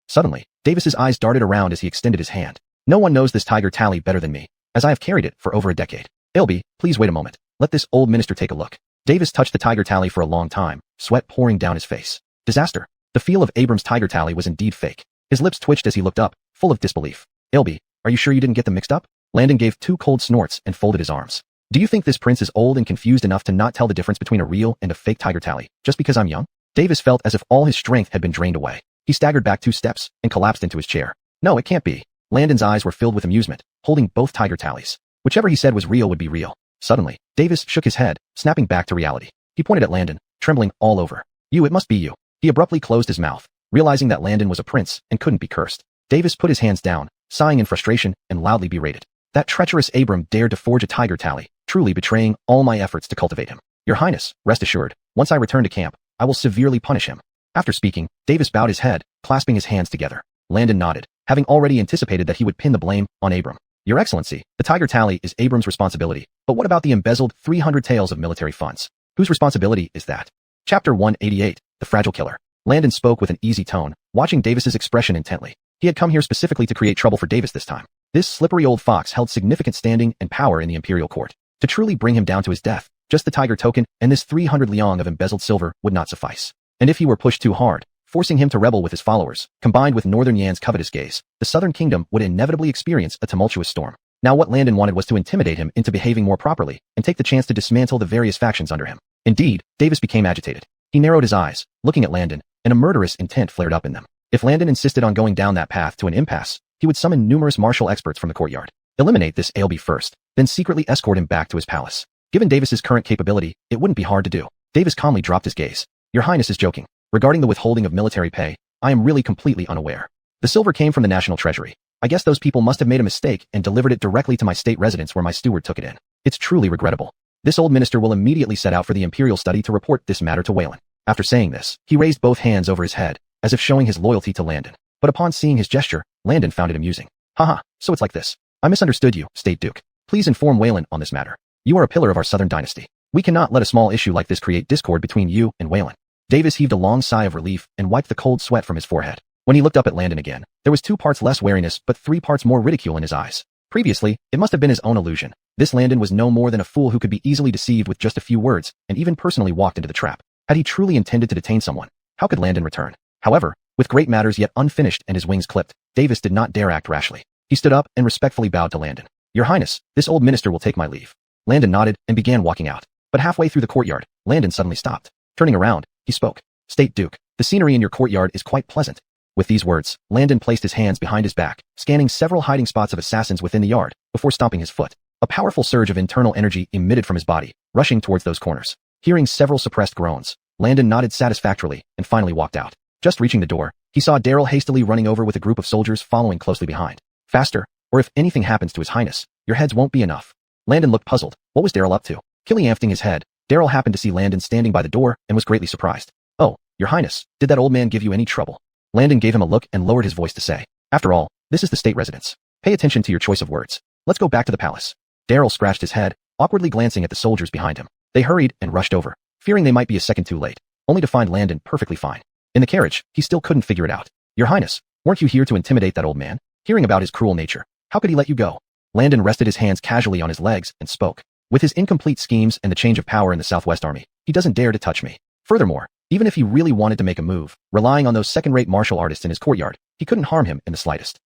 Suddenly, Davis's eyes darted around as he extended his hand. No one knows this Tiger Tally better than me, as I have carried it for over a decade. Ailby, please wait a moment. Let this old minister take a look. Davis touched the Tiger Tally for a long time, sweat pouring down his face. Disaster. The feel of Abram's Tiger Tally was indeed fake. His lips twitched as he looked up, full of disbelief. Ailby, are you sure you didn't get them mixed up? Landon gave 2 cold snorts and folded his arms. Do you think this prince is old and confused enough to not tell the difference between a real and a fake Tiger Tally, just because I'm young? Davis felt as if all his strength had been drained away. He staggered back 2 steps and collapsed into his chair. No, it can't be. Landon's eyes were filled with amusement, holding both Tiger Tallies. Whichever he said was real would be real. Suddenly, Davis shook his head, snapping back to reality. He pointed at Landon, trembling all over. You, it must be you. He abruptly closed his mouth, realizing that Landon was a prince and couldn't be cursed. Davis put his hands down, sighing in frustration and loudly berated. That treacherous Abram dared to forge a Tiger Tally, truly betraying all my efforts to cultivate him. Your Highness, rest assured, once I return to camp, I will severely punish him. After speaking, Davis bowed his head, clasping his hands together. Landon nodded, having already anticipated that he would pin the blame on Abram. Your Excellency, the Tiger Tally is Abram's responsibility, but what about the embezzled 300 taels of military funds? Whose responsibility is that? Chapter 188, The Fragile Killer. Landon spoke with an easy tone, watching Davis's expression intently. He had come here specifically to create trouble for Davis this time. This slippery old fox held significant standing and power in the imperial court. To truly bring him down to his death, just the tiger token and this 300 liang of embezzled silver would not suffice. And if he were pushed too hard, forcing him to rebel with his followers, combined with Northern Yan's covetous gaze, the Southern Kingdom would inevitably experience a tumultuous storm. Now what Landon wanted was to intimidate him into behaving more properly and take the chance to dismantle the various factions under him. Indeed, Davis became agitated. He narrowed his eyes, looking at Landon, and a murderous intent flared up in them. If Landon insisted on going down that path to an impasse, he would summon numerous martial experts from the courtyard, eliminate this Ailby first, then secretly escort him back to his palace. Given Davis's current capability, it wouldn't be hard to do. Davis calmly dropped his gaze. Your Highness is joking. Regarding the withholding of military pay, I am really completely unaware. The silver came from the National Treasury. I guess those people must have made a mistake and delivered it directly to my state residence where my steward took it in. It's truly regrettable. This old minister will immediately set out for the imperial study to report this matter to Wayland. After saying this, he raised both hands over his head, as if showing his loyalty to Landon. But upon seeing his gesture, Landon found it amusing. Haha, so it's like this. I misunderstood you, State Duke. Please inform Wayland on this matter. You are a pillar of our southern dynasty. We cannot let a small issue like this create discord between you and Wayland. Davis heaved a long sigh of relief and wiped the cold sweat from his forehead. When he looked up at Landon again, there was 2 parts less wariness but 3 parts more ridicule in his eyes. Previously, it must have been his own illusion. This Landon was no more than a fool who could be easily deceived with just a few words, and even personally walked into the trap. Had he truly intended to detain someone, how could Landon return? However, with great matters yet unfinished and his wings clipped, Davis did not dare act rashly. He stood up and respectfully bowed to Landon. Your Highness, this old minister will take my leave. Landon nodded and began walking out. But halfway through the courtyard, Landon suddenly stopped. Turning around, he spoke. State Duke, the scenery in your courtyard is quite pleasant. With these words, Landon placed his hands behind his back, scanning several hiding spots of assassins within the yard, before stomping his foot. A powerful surge of internal energy emitted from his body, rushing towards those corners. Hearing several suppressed groans, Landon nodded satisfactorily and finally walked out. Just reaching the door, he saw Daryl hastily running over with a group of soldiers following closely behind. Faster, or if anything happens to His Highness, your heads won't be enough. Landon looked puzzled. What was Daryl up to? Killiamping his head, Daryl happened to see Landon standing by the door and was greatly surprised. Oh, your Highness, did that old man give you any trouble? Landon gave him a look and lowered his voice to say, after all, this is the state residence. Pay attention to your choice of words. Let's go back to the palace. Daryl scratched his head, awkwardly glancing at the soldiers behind him. They hurried and rushed over, fearing they might be a second too late, only to find Landon perfectly fine. In the carriage, he still couldn't figure it out. Your Highness, weren't you here to intimidate that old man? Hearing about his cruel nature, how could he let you go? Landon rested his hands casually on his legs and spoke. With his incomplete schemes and the change of power in the Southwest Army, he doesn't dare to touch me. Furthermore, even if he really wanted to make a move, relying on those second-rate martial artists in his courtyard, he couldn't harm him in the slightest.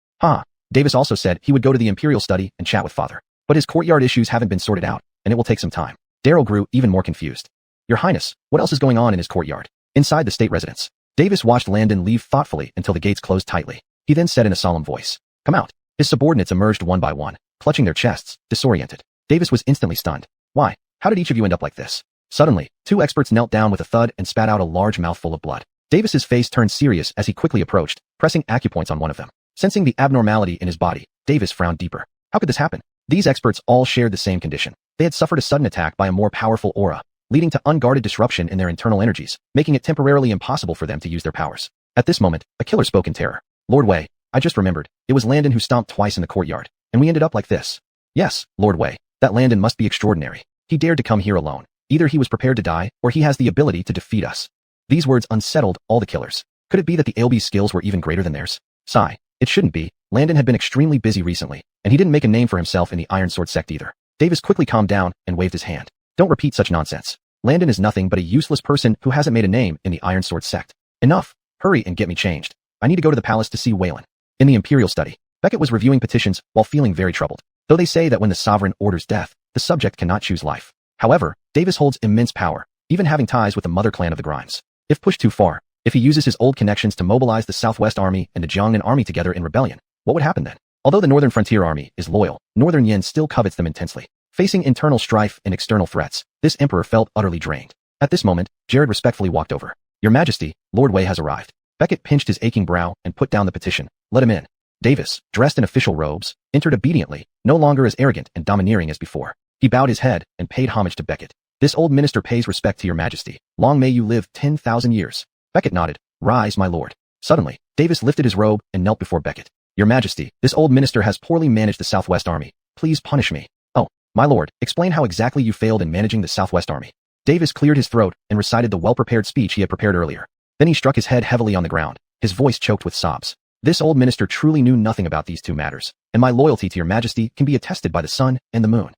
Davis also said he would go to the Imperial study and chat with Father. But his courtyard issues haven't been sorted out, and it will take some time. Daryl grew even more confused. Your Highness, what else is going on in his courtyard? Inside the state residence, Davis watched Landon leave thoughtfully until the gates closed tightly. He then said in a solemn voice, come out. His subordinates emerged one by one, clutching their chests, disoriented. Davis was instantly stunned. Why? How did each of you end up like this? Suddenly, two experts knelt down with a thud and spat out a large mouthful of blood. Davis's face turned serious as he quickly approached, pressing acupoints on one of them. Sensing the abnormality in his body, Davis frowned deeper. How could this happen? These experts all shared the same condition. They had suffered a sudden attack by a more powerful aura, leading to unguarded disruption in their internal energies, making it temporarily impossible for them to use their powers. At this moment, a killer spoke in terror. Lord Wei, I just remembered, it was Landon who stomped twice in the courtyard, and we ended up like this. Yes, Lord Wei, that Landon must be extraordinary. He dared to come here alone. Either he was prepared to die, or he has the ability to defeat us. These words unsettled all the killers. Could it be that the ALB's skills were even greater than theirs? Sigh. It shouldn't be. Landon had been extremely busy recently, and he didn't make a name for himself in the Iron Sword sect either. Davis quickly calmed down and waved his hand. Don't repeat such nonsense. Landon is nothing but a useless person who hasn't made a name in the Iron Sword sect. Enough. Hurry and get me changed. I need to go to the palace to see Waylon. In the Imperial study, Beckett was reviewing petitions while feeling very troubled. Though they say that when the sovereign orders death, the subject cannot choose life. However, Davis holds immense power, even having ties with the mother clan of the Grimes. If pushed too far, if he uses his old connections to mobilize the Southwest Army and the Jiangnan Army together in rebellion, what would happen then? Although the Northern Frontier Army is loyal, Northern Yin still covets them intensely. Facing internal strife and external threats, this emperor felt utterly drained. At this moment, Jared respectfully walked over. Your Majesty, Lord Wei has arrived. Beckett pinched his aching brow and put down the petition. Let him in. Davis, dressed in official robes, entered obediently, no longer as arrogant and domineering as before. He bowed his head and paid homage to Beckett. This old minister pays respect to your Majesty. Long may you live 10,000 years. Beckett nodded. Rise, my lord. Suddenly, Davis lifted his robe and knelt before Beckett. Your Majesty, this old minister has poorly managed the Southwest Army. Please punish me. Oh, my lord, explain how exactly you failed in managing the Southwest Army. Davis cleared his throat and recited the well-prepared speech he had prepared earlier. Then he struck his head heavily on the ground, his voice choked with sobs. This old minister truly knew nothing about these two matters, and my loyalty to your Majesty can be attested by the sun and the moon.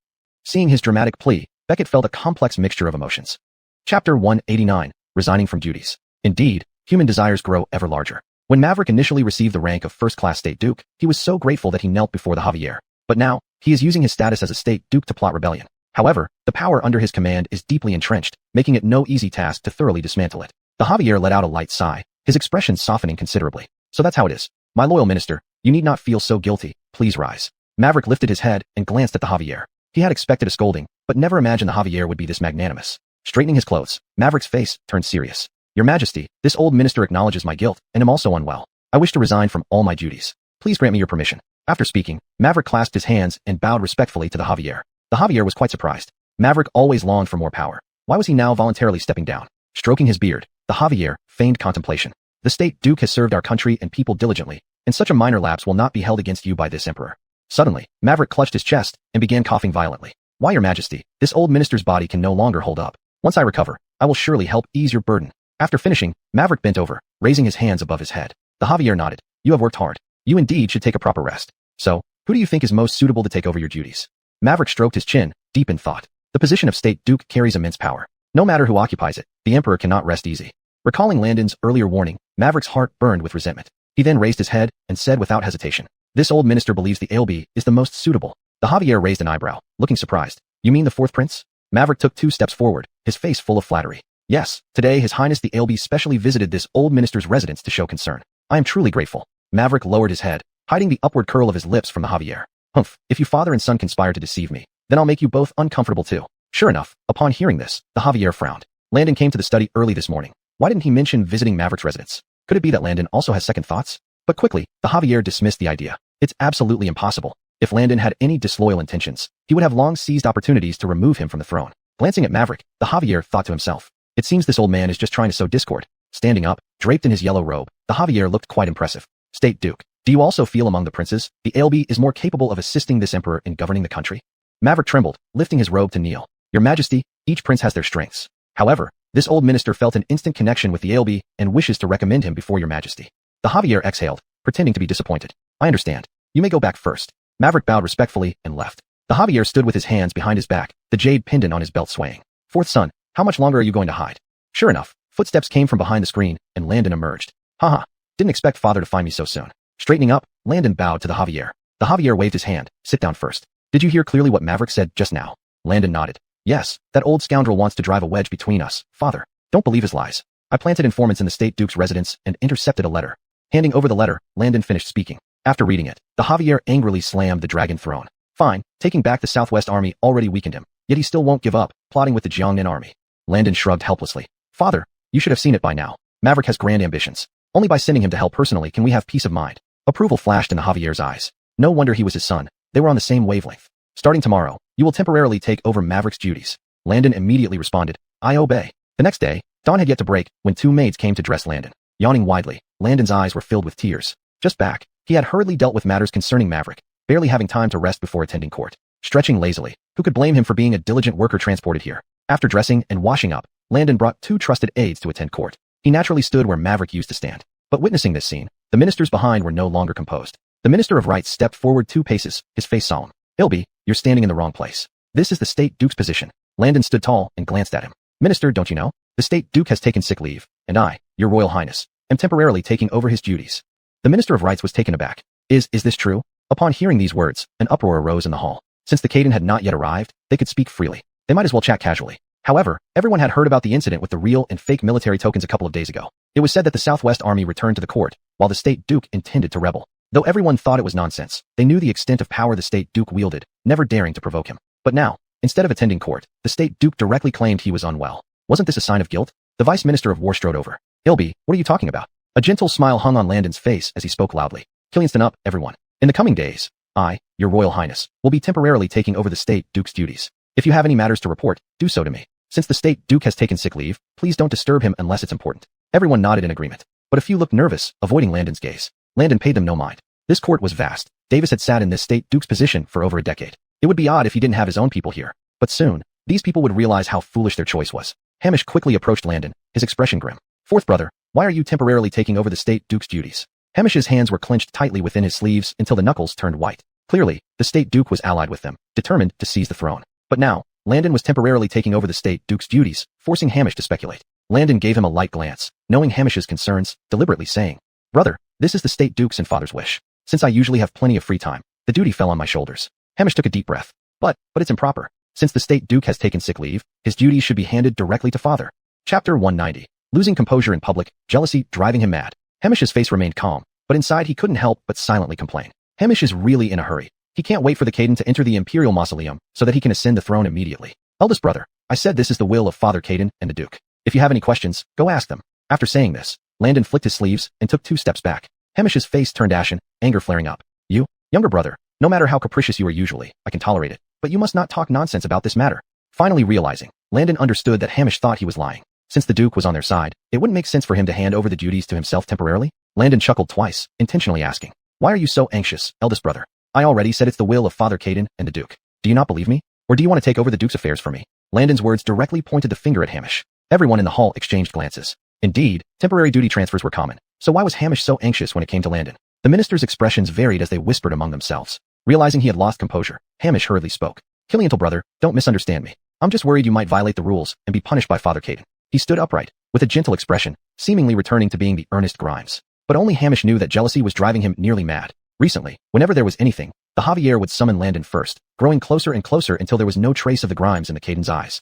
Seeing his dramatic plea, Beckett felt a complex mixture of emotions. Chapter 189, Resigning from Duties. Indeed, human desires grow ever larger. When Maverick initially received the rank of first-class State Duke, he was so grateful that he knelt before the Javier. But now, he is using his status as a State Duke to plot rebellion. However, the power under his command is deeply entrenched, making it no easy task to thoroughly dismantle it. The Javier let out a light sigh, his expression softening considerably. So that's how it is. My loyal minister, you need not feel so guilty, please rise. Maverick lifted his head and glanced at the Javier. He had expected a scolding, but never imagined the Javier would be this magnanimous. Straightening his clothes, Maverick's face turned serious. Your Majesty, this old minister acknowledges my guilt, and am also unwell. I wish to resign from all my duties. Please grant me your permission. After speaking, Maverick clasped his hands and bowed respectfully to the Javier. The Javier was quite surprised. Maverick always longed for more power. Why was he now voluntarily stepping down? Stroking his beard, the Javier feigned contemplation. The State Duke has served our country and people diligently, and such a minor lapse will not be held against you by this emperor. Suddenly, Maverick clutched his chest and began coughing violently. Why, your Majesty, this old minister's body can no longer hold up. Once I recover, I will surely help ease your burden. After finishing, Maverick bent over, raising his hands above his head. The Javier nodded. You have worked hard. You indeed should take a proper rest. So, who do you think is most suitable to take over your duties? Maverick stroked his chin, deep in thought. The position of State Duke carries immense power. No matter who occupies it, the emperor cannot rest easy. Recalling Landon's earlier warning, Maverick's heart burned with resentment. He then raised his head and said without hesitation, this old minister believes the ALB is the most suitable. The Javier raised an eyebrow, looking surprised. You mean the fourth prince? Maverick took 2 steps forward, his face full of flattery. Yes, today His Highness the ALB specially visited this old minister's residence to show concern. I am truly grateful. Maverick lowered his head, hiding the upward curl of his lips from the Javier. Humph, if you father and son conspire to deceive me, then I'll make you both uncomfortable too. Sure enough, upon hearing this, the Javier frowned. Landon came to the study early this morning. Why didn't he mention visiting Maverick's residence? Could it be that Landon also has second thoughts? But quickly, the Javier dismissed the idea. It's absolutely impossible. If Landon had any disloyal intentions, he would have long seized opportunities to remove him from the throne. Glancing at Maverick, the Javier thought to himself, it seems this old man is just trying to sow discord. Standing up, draped in his yellow robe, the Javier looked quite impressive. State Duke, do you also feel among the princes, the ALB is more capable of assisting this emperor in governing the country? Maverick trembled, lifting his robe to kneel. Your Majesty, each prince has their strengths. However, this old minister felt an instant connection with the ALB and wishes to recommend him before your Majesty. The Javier exhaled, pretending to be disappointed. I understand. You may go back first. Maverick bowed respectfully and left. The Javier stood with his hands behind his back, the jade pendant on his belt swaying. Fourth son, how much longer are you going to hide? Sure enough, footsteps came from behind the screen, and Landon emerged. Haha, didn't expect father to find me so soon. Straightening up, Landon bowed to the Javier. The Javier waved his hand. Sit down first. Did you hear clearly what Maverick said just now? Landon nodded. Yes, that old scoundrel wants to drive a wedge between us, father. Don't believe his lies. I planted informants in the State Duke's residence and intercepted a letter. Handing over the letter, Landon finished speaking. After reading it, the Javier angrily slammed the dragon throne. Fine, taking back the Southwest Army already weakened him, yet he still won't give up, plotting with the Jiangnan army. Landon shrugged helplessly. Father, you should have seen it by now. Maverick has grand ambitions. Only by sending him to hell personally can we have peace of mind. Approval flashed in the Javier's eyes. No wonder he was his son. They were on the same wavelength. Starting tomorrow, you will temporarily take over Maverick's duties. Landon immediately responded, I obey. The next day, dawn had yet to break when two maids came to dress Landon. Yawning widely, Landon's eyes were filled with tears. Just back, he had hurriedly dealt with matters concerning Maverick, barely having time to rest before attending court. Stretching lazily, who could blame him for being a diligent worker transported here? After dressing and washing up, Landon brought two trusted aides to attend court. He naturally stood where Maverick used to stand. But witnessing this scene, the ministers behind were no longer composed. The Minister of Rights stepped forward 2 paces, his face solemn. Ilby, you're standing in the wrong place. This is the State Duke's position. Landon stood tall and glanced at him. Minister, don't you know? The State Duke has taken sick leave, and I, your Royal Highness, am temporarily taking over his duties. The Minister of Rights was taken aback. Is this true? Upon hearing these words, an uproar arose in the hall. Since the Caden had not yet arrived, they could speak freely. They might as well chat casually. However, everyone had heard about the incident with the real and fake military tokens a couple of days ago. It was said that the Southwest Army returned to the court, while the State Duke intended to rebel. Though everyone thought it was nonsense, they knew the extent of power the State Duke wielded, never daring to provoke him. But now, instead of attending court, the State Duke directly claimed he was unwell. Wasn't this a sign of guilt? The Vice Minister of War strode over. Ilby, what are you talking about? A gentle smile hung on Landon's face as he spoke loudly. Killian, stand up, everyone. In the coming days, I, your Royal Highness, will be temporarily taking over the State Duke's duties. If you have any matters to report, do so to me. Since the State Duke has taken sick leave, please don't disturb him unless it's important. Everyone nodded in agreement, but a few looked nervous, avoiding Landon's gaze. Landon paid them no mind. This court was vast. Davis had sat in this State Duke's position for over a decade. It would be odd if he didn't have his own people here. But soon, these people would realize how foolish their choice was. Hamish quickly approached Landon, his expression grim. Fourth brother, why are you temporarily taking over the State Duke's duties? Hamish's hands were clenched tightly within his sleeves until the knuckles turned white. Clearly, the State Duke was allied with them, determined to seize the throne. But now, Landon was temporarily taking over the State Duke's duties, forcing Hamish to speculate. Landon gave him a light glance, knowing Hamish's concerns, deliberately saying, Brother, this is the State Duke's and father's wish. Since I usually have plenty of free time, the duty fell on my shoulders. Hamish took a deep breath. But it's improper. Since the State Duke has taken sick leave, his duties should be handed directly to father. Chapter 190. Losing composure in public, jealousy driving him mad. Hamish's face remained calm, but inside he couldn't help but silently complain. Hamish is really in a hurry. He can't wait for the Caden to enter the Imperial Mausoleum so that he can ascend the throne immediately. Eldest brother, I said this is the will of Father Caden and the Duke. If you have any questions, go ask them. After saying this, Landon flicked his sleeves and took 2 steps back. Hamish's face turned ashen, anger flaring up. You, younger brother, no matter how capricious you are usually, I can tolerate it, but you must not talk nonsense about this matter. Finally realizing, Landon understood that Hamish thought he was lying. Since the Duke was on their side, it wouldn't make sense for him to hand over the duties to himself temporarily. Landon chuckled twice, intentionally asking, Why are you so anxious, eldest brother? I already said it's the will of Father Caden and the Duke. Do you not believe me? Or do you want to take over the Duke's affairs for me? Landon's words directly pointed the finger at Hamish. Everyone in the hall exchanged glances. Indeed, temporary duty transfers were common, so why was Hamish so anxious when it came to Landon? The ministers' expressions varied as they whispered among themselves. Realizing he had lost composure, Hamish hurriedly spoke. Killian, brother, don't misunderstand me. I'm just worried you might violate the rules and be punished by Father Caden. He stood upright, with a gentle expression, seemingly returning to being the earnest Grimes. But only Hamish knew that jealousy was driving him nearly mad. Recently, whenever there was anything, the Javier would summon Landon first, growing closer and closer until there was no trace of the Grimes in the Caden's eyes.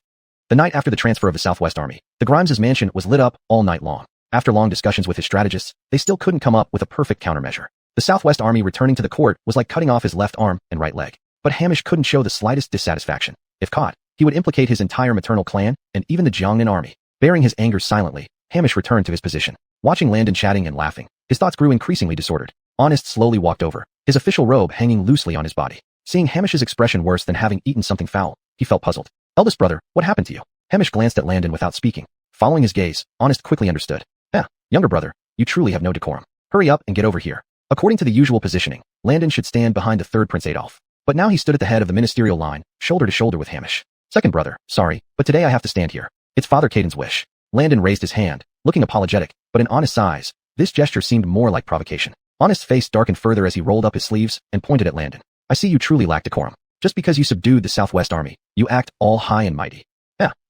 The night after the transfer of the Southwest Army, the Grimes' mansion was lit up all night long. After long discussions with his strategists, they still couldn't come up with a perfect countermeasure. The Southwest Army returning to the court was like cutting off his left arm and right leg. But Hamish couldn't show the slightest dissatisfaction. If caught, he would implicate his entire maternal clan and even the Jiangnan army. Bearing his anger silently, Hamish returned to his position. Watching Landon chatting and laughing, his thoughts grew increasingly disordered. Honest slowly walked over, his official robe hanging loosely on his body. Seeing Hamish's expression worse than having eaten something foul, he felt puzzled. Eldest brother, what happened to you? Hamish glanced at Landon without speaking. Following his gaze, Honest quickly understood. Younger brother, you truly have no decorum. Hurry up and get over here. According to the usual positioning, Landon should stand behind the third Prince Adolf. But now he stood at the head of the ministerial line, shoulder to shoulder with Hamish. Second brother, sorry, but today I have to stand here. It's Father Caden's wish. Landon raised his hand, looking apologetic, but in Honest's eyes, this gesture seemed more like provocation. Honest's face darkened further as he rolled up his sleeves and pointed at Landon. I see you truly lack decorum. Just because you subdued the Southwest Army, you act all high and mighty.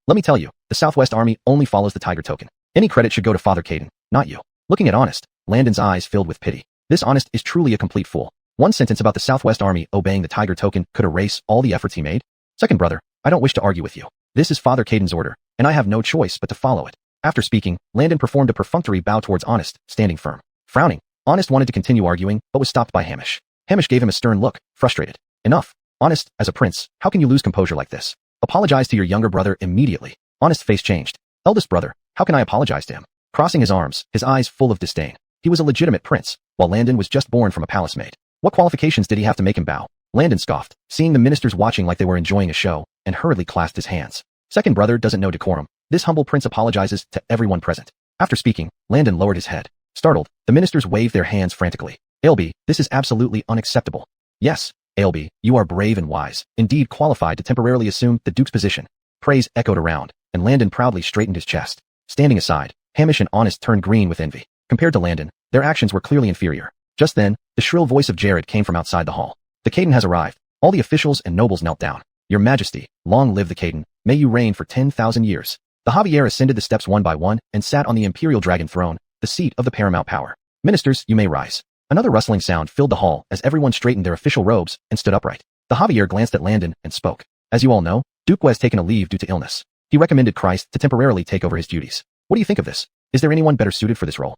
Let me tell you, the Southwest Army only follows the Tiger token. Any credit should go to Father Caden, not you. Looking at Honest, Landon's eyes filled with pity. This Honest is truly a complete fool. One sentence about the Southwest Army obeying the Tiger token could erase all the efforts he made. Second brother, I don't wish to argue with you. This is Father Caden's order, and I have no choice but to follow it. After speaking, Landon performed a perfunctory bow towards Honest, standing firm. Frowning, Honest wanted to continue arguing, but was stopped by Hamish. Hamish gave him a stern look, frustrated. Enough. Honest, as a prince, how can you lose composure like this? Apologize to your younger brother immediately. Honest's face changed. Eldest brother, how can I apologize to him? Crossing his arms, his eyes full of disdain. He was a legitimate prince, while Landon was just born from a palace maid. What qualifications did he have to make him bow? Landon scoffed, seeing the ministers watching like they were enjoying a show, and hurriedly clasped his hands. Second brother doesn't know decorum. This humble prince apologizes to everyone present. After speaking, Landon lowered his head. Startled, the ministers waved their hands frantically. Ailby, this is absolutely unacceptable. Yes, Ailby, you are brave and wise, indeed qualified to temporarily assume the duke's position. Praise echoed around, and Landon proudly straightened his chest. Standing aside, Hamish and Honest turned green with envy. Compared to Landon, their actions were clearly inferior. Just then, the shrill voice of Jared came from outside the hall. The Caden has arrived. All the officials and nobles knelt down. Your Majesty, long live the Caden. May you reign for 10,000 years. The Javier ascended the steps one by one and sat on the imperial dragon throne, the seat of the paramount power. Ministers, you may rise. Another rustling sound filled the hall as everyone straightened their official robes and stood upright. The Javier glanced at Landon and spoke. As you all know, Duke has taken a leave due to illness. He recommended Christ to temporarily take over his duties. What do you think of this? Is there anyone better suited for this role?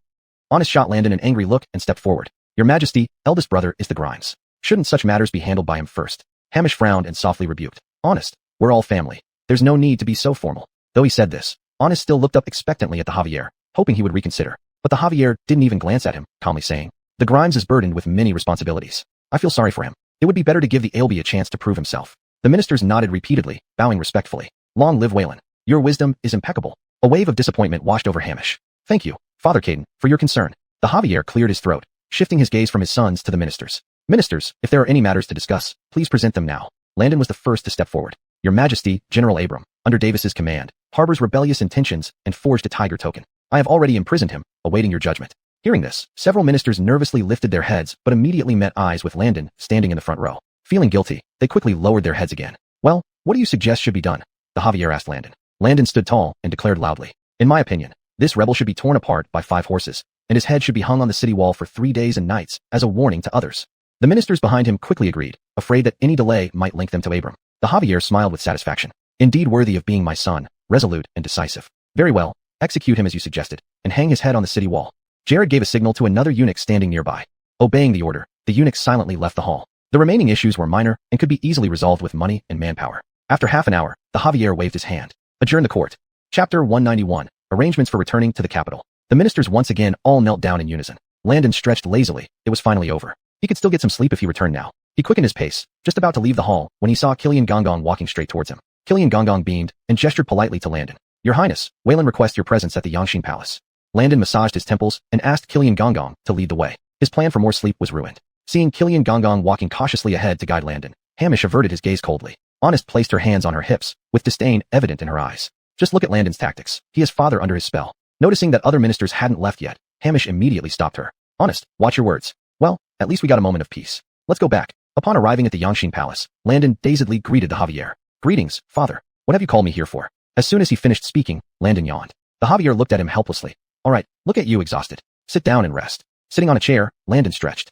Honest shot Landon an angry look and stepped forward. Your Majesty, eldest brother is the Grimes. Shouldn't such matters be handled by him first? Hamish frowned and softly rebuked. Honest, we're all family. There's no need to be so formal. Though he said this, Honest still looked up expectantly at the Javier, hoping he would reconsider. But the Javier didn't even glance at him, calmly saying, the Grimes is burdened with many responsibilities. I feel sorry for him. It would be better to give the Ailby a chance to prove himself. The ministers nodded repeatedly, bowing respectfully. Long live Waylon. Your wisdom is impeccable. A wave of disappointment washed over Hamish. Thank you, Father Caden, for your concern. The Javier cleared his throat, shifting his gaze from his sons to the ministers. Ministers, if there are any matters to discuss, please present them now. Landon was the first to step forward. Your Majesty, General Abram, under Davis's command, harbors rebellious intentions and forged a Tiger token. I have already imprisoned him, awaiting your judgment. Hearing this, several ministers nervously lifted their heads but immediately met eyes with Landon, standing in the front row. Feeling guilty, they quickly lowered their heads again. Well, what do you suggest should be done? The Javier asked Landon. Landon stood tall and declared loudly. In my opinion, this rebel should be torn apart by 5 horses, and his head should be hung on the city wall for 3 days and nights as a warning to others. The ministers behind him quickly agreed, afraid that any delay might link them to Abram. The Javier smiled with satisfaction. Indeed worthy of being my son, resolute and decisive. Very well, execute him as you suggested, and hang his head on the city wall. Jared gave a signal to another eunuch standing nearby. Obeying the order, the eunuch silently left the hall. The remaining issues were minor and could be easily resolved with money and manpower. After half an hour, the Javier waved his hand. Adjourn the court. Chapter 191. Arrangements for returning to the capital. The ministers once again all knelt down in unison. Landon stretched lazily. It was finally over. He could still get some sleep if he returned now. He quickened his pace, just about to leave the hall, when he saw Killian Gongong walking straight towards him. Killian Gongong beamed and gestured politely to Landon. Your Highness, Waylon requests your presence at the Yangshin Palace. Landon massaged his temples and asked Killian Gongong to lead the way. His plan for more sleep was ruined. Seeing Killian Gongong walking cautiously ahead to guide Landon, Hamish averted his gaze coldly. Honest placed her hands on her hips, with disdain evident in her eyes. Just look at Landon's tactics. He has father under his spell. Noticing that other ministers hadn't left yet, Hamish immediately stopped her. Honest, watch your words. Well, at least we got a moment of peace. Let's go back. Upon arriving at the Yangshin Palace, Landon dazedly greeted the Javier. Greetings, father. What have you called me here for? As soon as he finished speaking, Landon yawned. The Javier looked at him helplessly. All right, look at you exhausted. Sit down and rest. Sitting on a chair, Landon stretched.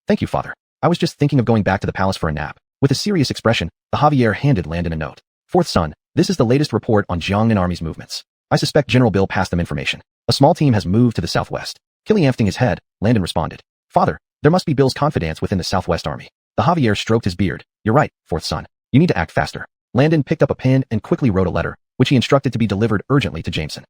Thank you, father. I was just thinking of going back to the palace for a nap. With a serious expression, the Javier handed Landon a note. Fourth son, this is the latest report on Jiangnan army's movements. I suspect General Bill passed them information. A small team has moved to the southwest. Killiamping his head, Landon responded. Father, there must be Bill's confidants within the Southwest Army. The Javier stroked his beard. You're right, fourth son. You need to act faster. Landon picked up a pen and quickly wrote a letter, which he instructed to be delivered urgently to Jameson.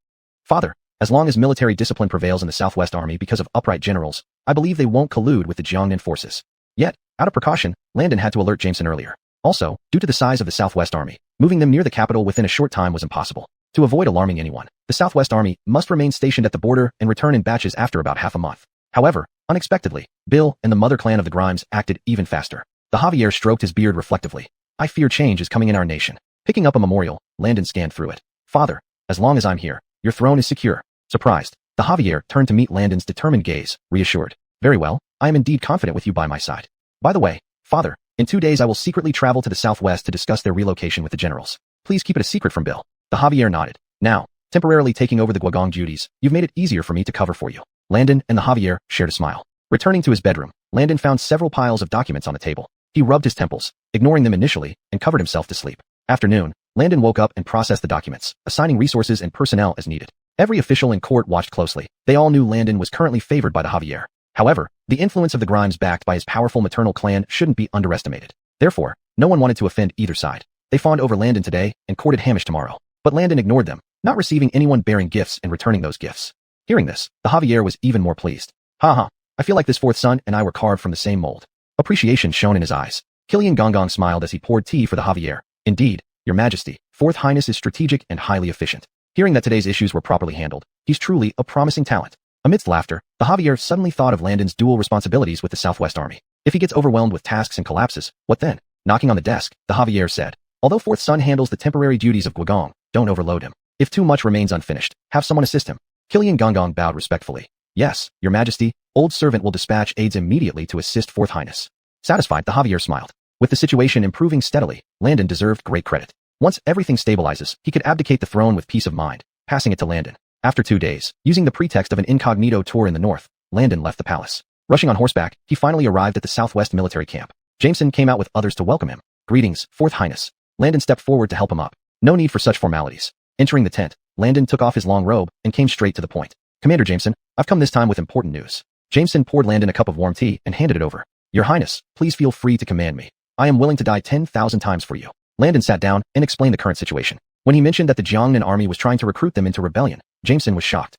Father, as long as military discipline prevails in the Southwest Army because of upright generals, I believe they won't collude with the Jiangnan forces. Yet, out of precaution, Landon had to alert Jameson earlier. Also, due to the size of the Southwest Army, moving them near the capital within a short time was impossible. To avoid alarming anyone, the Southwest Army must remain stationed at the border and return in batches after about half a month. However, unexpectedly, Bill and the mother clan of the Grimes acted even faster. The Javier stroked his beard reflectively. I fear change is coming in our nation. Picking up a memorial, Landon scanned through it. Father, as long as I'm here, your throne is secure. Surprised, the Javier turned to meet Landon's determined gaze, reassured. Very well, I am indeed confident with you by my side. By the way, Father, in 2 days I will secretly travel to the southwest to discuss their relocation with the generals. Please keep it a secret from Bill. The Javier nodded. Now, temporarily taking over the Guagong duties, you've made it easier for me to cover for you. Landon and the Javier shared a smile. Returning to his bedroom, Landon found several piles of documents on the table. He rubbed his temples, ignoring them initially, and covered himself to sleep. After noon, Landon woke up and processed the documents, assigning resources and personnel as needed. Every official in court watched closely. They all knew Landon was currently favored by the Javier. However, the influence of the Grimes backed by his powerful maternal clan shouldn't be underestimated. Therefore, no one wanted to offend either side. They fawned over Landon today and courted Hamish tomorrow. But Landon ignored them, not receiving anyone bearing gifts and returning those gifts. Hearing this, the Javier was even more pleased. Haha, I feel like this fourth son and I were carved from the same mold. Appreciation shone in his eyes. Killian Gongong smiled as he poured tea for the Javier. Indeed, Your Majesty, Fourth Highness is strategic and highly efficient. Hearing that today's issues were properly handled, he's truly a promising talent. Amidst laughter, the Javier suddenly thought of Landon's dual responsibilities with the Southwest Army. If he gets overwhelmed with tasks and collapses, what then? Knocking on the desk, the Javier said. Although fourth son handles the temporary duties of Guagong, don't overload him. If too much remains unfinished, have someone assist him. Killian Gongong bowed respectfully. Yes, Your Majesty, old servant will dispatch aides immediately to assist Fourth Highness. Satisfied, the Javier smiled. With the situation improving steadily, Landon deserved great credit. Once everything stabilizes, he could abdicate the throne with peace of mind, passing it to Landon. After 2 days, using the pretext of an incognito tour in the north, Landon left the palace. Rushing on horseback, he finally arrived at the southwest military camp. Jameson came out with others to welcome him. Greetings, Fourth Highness. Landon stepped forward to help him up. No need for such formalities. Entering the tent, Landon took off his long robe and came straight to the point. Commander Jameson, I've come this time with important news. Jameson poured Landon a cup of warm tea and handed it over. Your Highness, please feel free to command me. I am willing to die 10,000 times for you. Landon sat down and explained the current situation. When he mentioned that the Jiangnan army was trying to recruit them into rebellion, Jameson was shocked.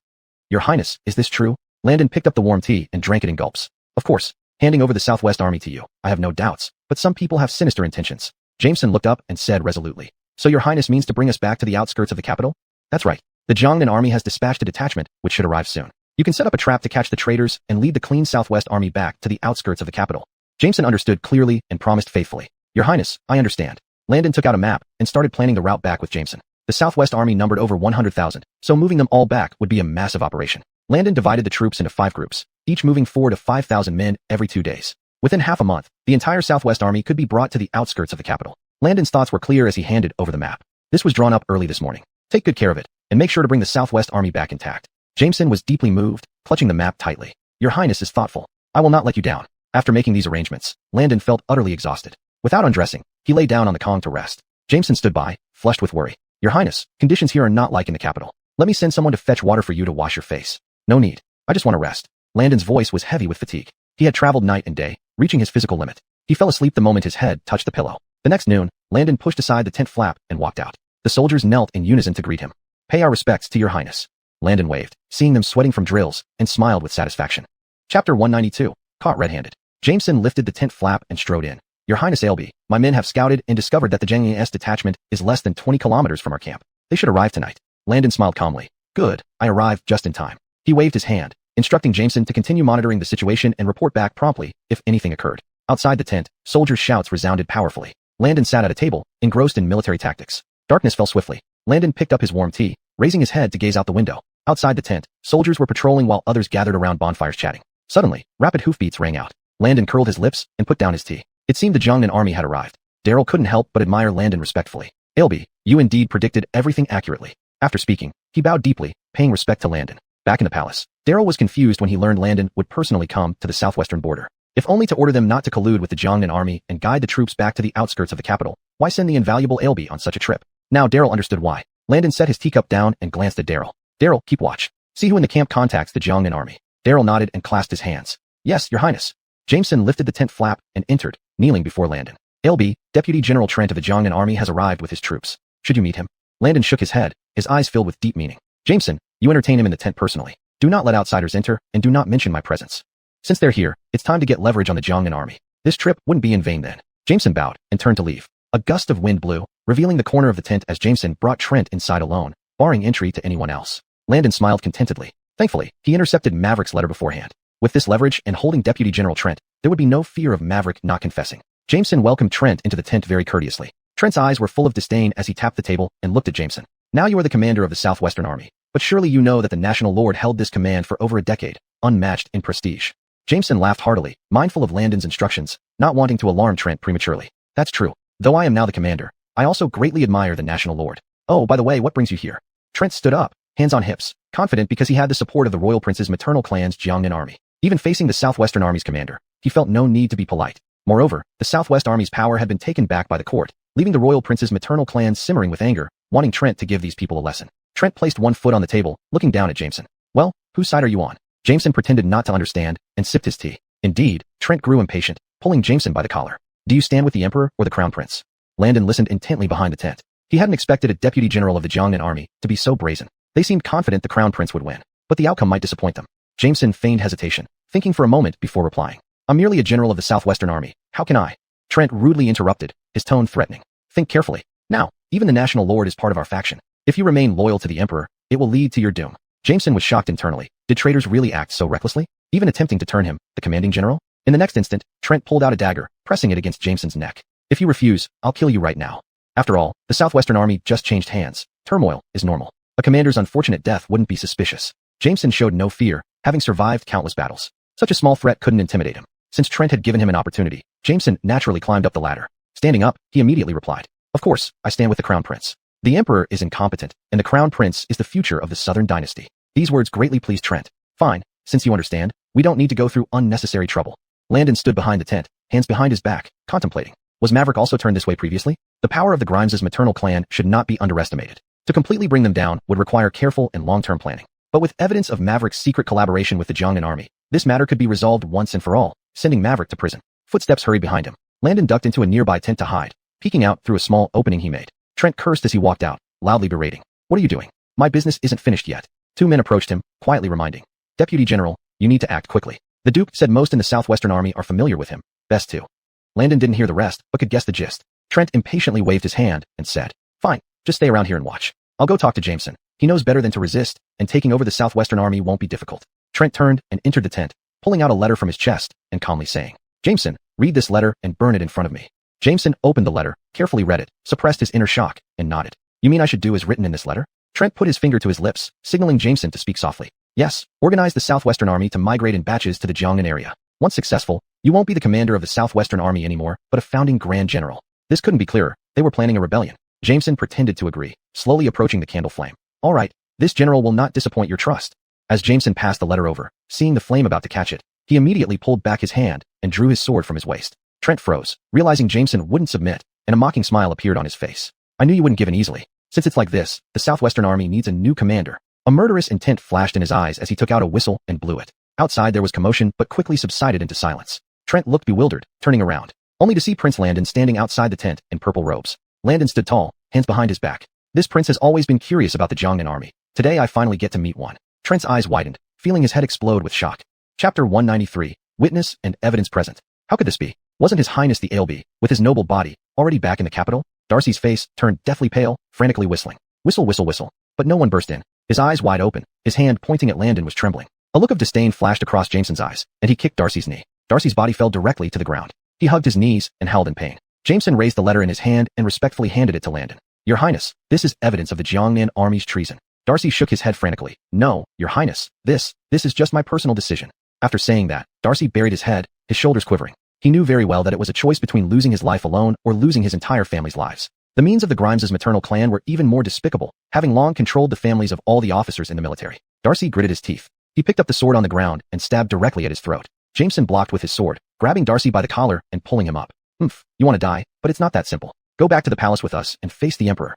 Your Highness, is this true? Landon picked up the warm tea and drank it in gulps. Of course, handing over the Southwest Army to you, I have no doubts, but some people have sinister intentions. Jameson looked up and said resolutely. So Your Highness means to bring us back to the outskirts of the capital? That's right. The Jiangnan army has dispatched a detachment, which should arrive soon. You can set up a trap to catch the traitors and lead the clean Southwest Army back to the outskirts of the capital. Jameson understood clearly and promised faithfully. Your Highness, I understand. Landon took out a map and started planning the route back with Jameson. The Southwest Army numbered over 100,000, so moving them all back would be a massive operation. Landon divided the troops into 5 groups, each moving 4 to 5,000 men every 2 days. Within half a month, the entire Southwest Army could be brought to the outskirts of the capital. Landon's thoughts were clear as he handed over the map. This was drawn up early this morning. Take good care of it, and make sure to bring the Southwest Army back intact. Jameson was deeply moved, clutching the map tightly. Your Highness is thoughtful. I will not let you down. After making these arrangements, Landon felt utterly exhausted. Without undressing, he lay down on the Kong to rest. Jameson stood by, flushed with worry. Your Highness, conditions here are not like in the capital. Let me send someone to fetch water for you to wash your face. No need. I just want to rest. Landon's voice was heavy with fatigue. He had traveled night and day, reaching his physical limit. He fell asleep the moment his head touched the pillow. The next noon, Landon pushed aside the tent flap and walked out. The soldiers knelt in unison to greet him. Pay our respects to Your Highness. Landon waved, seeing them sweating from drills, and smiled with satisfaction. Chapter 192. Caught red-handed. Jameson lifted the tent flap and strode in. Your Highness Ailby, my men have scouted and discovered that the Jiangnan detachment is less than 20 kilometers from our camp. They should arrive tonight. Landon smiled calmly. Good, I arrived just in time. He waved his hand, instructing Jameson to continue monitoring the situation and report back promptly if anything occurred. Outside the tent, soldiers' shouts resounded powerfully. Landon sat at a table, engrossed in military tactics. Darkness fell swiftly. Landon picked up his warm tea, raising his head to gaze out the window. Outside the tent, soldiers were patrolling while others gathered around bonfires chatting. Suddenly, rapid hoofbeats rang out. Landon curled his lips and put down his tea. It seemed the Jiangnan army had arrived. Daryl couldn't help but admire Landon respectfully. Ailby, you indeed predicted everything accurately. After speaking, he bowed deeply, paying respect to Landon. Back in the palace, Daryl was confused when he learned Landon would personally come to the southwestern border. If only to order them not to collude with the Jiangnan army and guide the troops back to the outskirts of the capital. Why send the invaluable Ailby on such a trip? Now Daryl understood why. Landon set his teacup down and glanced at Daryl. Daryl, keep watch. See who in the camp contacts the Jiangnan army. Daryl nodded and clasped his hands. Yes, your highness. Jameson lifted the tent flap and entered, kneeling before Landon. LB, Deputy General Trent of the Jiangnan army has arrived with his troops. Should you meet him? Landon shook his head, his eyes filled with deep meaning. Jameson, you entertain him in the tent personally. Do not let outsiders enter, and do not mention my presence. Since they're here, it's time to get leverage on the Jiangnan army. This trip wouldn't be in vain then. Jameson bowed and turned to leave. A gust of wind blew, revealing the corner of the tent as Jameson brought Trent inside alone, barring entry to anyone else. Landon smiled contentedly. Thankfully, he intercepted Maverick's letter beforehand. With this leverage and holding Deputy General Trent, there would be no fear of Maverick not confessing. Jameson welcomed Trent into the tent very courteously. Trent's eyes were full of disdain as he tapped the table and looked at Jameson. Now you are the commander of the Southwestern Army, but surely you know that the National Lord held this command for over a decade, unmatched in prestige. Jameson laughed heartily, mindful of Landon's instructions, not wanting to alarm Trent prematurely. That's true. Though I am now the commander, I also greatly admire the National Lord. Oh, by the way, what brings you here? Trent stood up, hands on hips, confident because he had the support of the royal prince's maternal clan's Jiangnan army. Even facing the Southwestern Army's commander, he felt no need to be polite. Moreover, the Southwest Army's power had been taken back by the court, leaving the royal prince's maternal clan simmering with anger, wanting Trent to give these people a lesson. Trent placed one foot on the table, looking down at Jameson. Well, whose side are you on? Jameson pretended not to understand, and sipped his tea. Indeed, Trent grew impatient, pulling Jameson by the collar. Do you stand with the Emperor or the Crown Prince? Landon listened intently behind the tent. He hadn't expected a deputy general of the Jiangnan army to be so brazen. They seemed confident the Crown Prince would win, but the outcome might disappoint them. Jameson feigned hesitation, thinking for a moment before replying. I'm merely a general of the Southwestern Army. How can I? Trent rudely interrupted, his tone threatening. Think carefully. Now, even the National Lord is part of our faction. If you remain loyal to the Emperor, it will lead to your doom. Jameson was shocked internally. Did traitors really act so recklessly? Even attempting to turn him, the commanding general? In the next instant, Trent pulled out a dagger, pressing it against Jameson's neck. If you refuse, I'll kill you right now. After all, the Southwestern Army just changed hands. Turmoil is normal. A commander's unfortunate death wouldn't be suspicious. Jameson showed no fear, having survived countless battles. Such a small threat couldn't intimidate him. Since Trent had given him an opportunity, Jameson naturally climbed up the ladder. Standing up, he immediately replied, Of course, I stand with the Crown Prince. The Emperor is incompetent, and the Crown Prince is the future of the Southern Dynasty. These words greatly pleased Trent. Fine, since you understand, we don't need to go through unnecessary trouble. Landon stood behind the tent, hands behind his back, contemplating. Was Maverick also turned this way previously? The power of the Grimes' maternal clan should not be underestimated. To completely bring them down would require careful and long-term planning. But with evidence of Maverick's secret collaboration with the Jiangnan army, this matter could be resolved once and for all, sending Maverick to prison. Footsteps hurried behind him. Landon ducked into a nearby tent to hide, peeking out through a small opening he made. Trent cursed as he walked out, loudly berating. What are you doing? My business isn't finished yet. Two men approached him, quietly reminding. Deputy General, you need to act quickly. The Duke said most in the Southwestern Army are familiar with him. Best to. Landon didn't hear the rest, but could guess the gist. Trent impatiently waved his hand and said, Fine, just stay around here and watch. I'll go talk to Jameson. He knows better than to resist, and taking over the Southwestern Army won't be difficult. Trent turned and entered the tent, pulling out a letter from his chest and calmly saying, Jameson, read this letter and burn it in front of me. Jameson opened the letter, carefully read it, suppressed his inner shock, and nodded. You mean I should do as written in this letter? Trent put his finger to his lips, signaling Jameson to speak softly. Yes, organize the Southwestern Army to migrate in batches to the Jiangnan area. Once successful, you won't be the commander of the Southwestern Army anymore, but a founding Grand General. This couldn't be clearer. They were planning a rebellion. Jameson pretended to agree, slowly approaching the candle flame. All right, this general will not disappoint your trust. As Jameson passed the letter over, seeing the flame about to catch it, he immediately pulled back his hand and drew his sword from his waist. Trent froze, realizing Jameson wouldn't submit, and a mocking smile appeared on his face. I knew you wouldn't give in easily. Since it's like this, the Southwestern Army needs a new commander. A murderous intent flashed in his eyes as he took out a whistle and blew it. Outside there was commotion but quickly subsided into silence. Trent looked bewildered, turning around, only to see Prince Landon standing outside the tent in purple robes. Landon stood tall, hands behind his back. This prince has always been curious about the Jiangnan army. Today I finally get to meet one. Trent's eyes widened, feeling his head explode with shock. Chapter 193, Witness and Evidence Present. How could this be? Wasn't His Highness the ALB, with his noble body, already back in the capital? Darcy's face turned deathly pale, frantically whistling. Whistle, whistle, whistle. But no one burst in. His eyes wide open, his hand pointing at Landon was trembling. A look of disdain flashed across Jameson's eyes, and he kicked Darcy's knee. Darcy's body fell directly to the ground. He hugged his knees and howled in pain. Jameson raised the letter in his hand and respectfully handed it to Landon. Your Highness, this is evidence of the Jiangnan army's treason. Darcy shook his head frantically. No, Your Highness, this is just my personal decision. After saying that, Darcy buried his head, his shoulders quivering. He knew very well that it was a choice between losing his life alone or losing his entire family's lives. The means of the Grimes' maternal clan were even more despicable, having long controlled the families of all the officers in the military. Darcy gritted his teeth. He picked up the sword on the ground and stabbed directly at his throat. Jameson blocked with his sword, grabbing Darcy by the collar and pulling him up. You want to die, but it's not that simple. Go back to the palace with us and face the Emperor.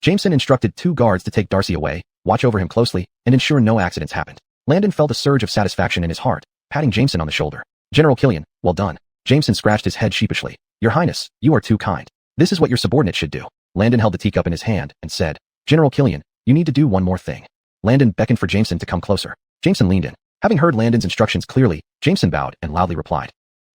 Jameson instructed 2 guards to take Darcy away, watch over him closely, and ensure no accidents happened. Landon felt a surge of satisfaction in his heart, patting Jameson on the shoulder. General Killian, well done. Jameson scratched his head sheepishly. Your Highness, you are too kind. This is what your subordinate should do. Landon held the teacup in his hand and said, General Killian, you need to do one more thing. Landon beckoned for Jameson to come closer. Jameson leaned in. Having heard Landon's instructions clearly, Jameson bowed and loudly replied,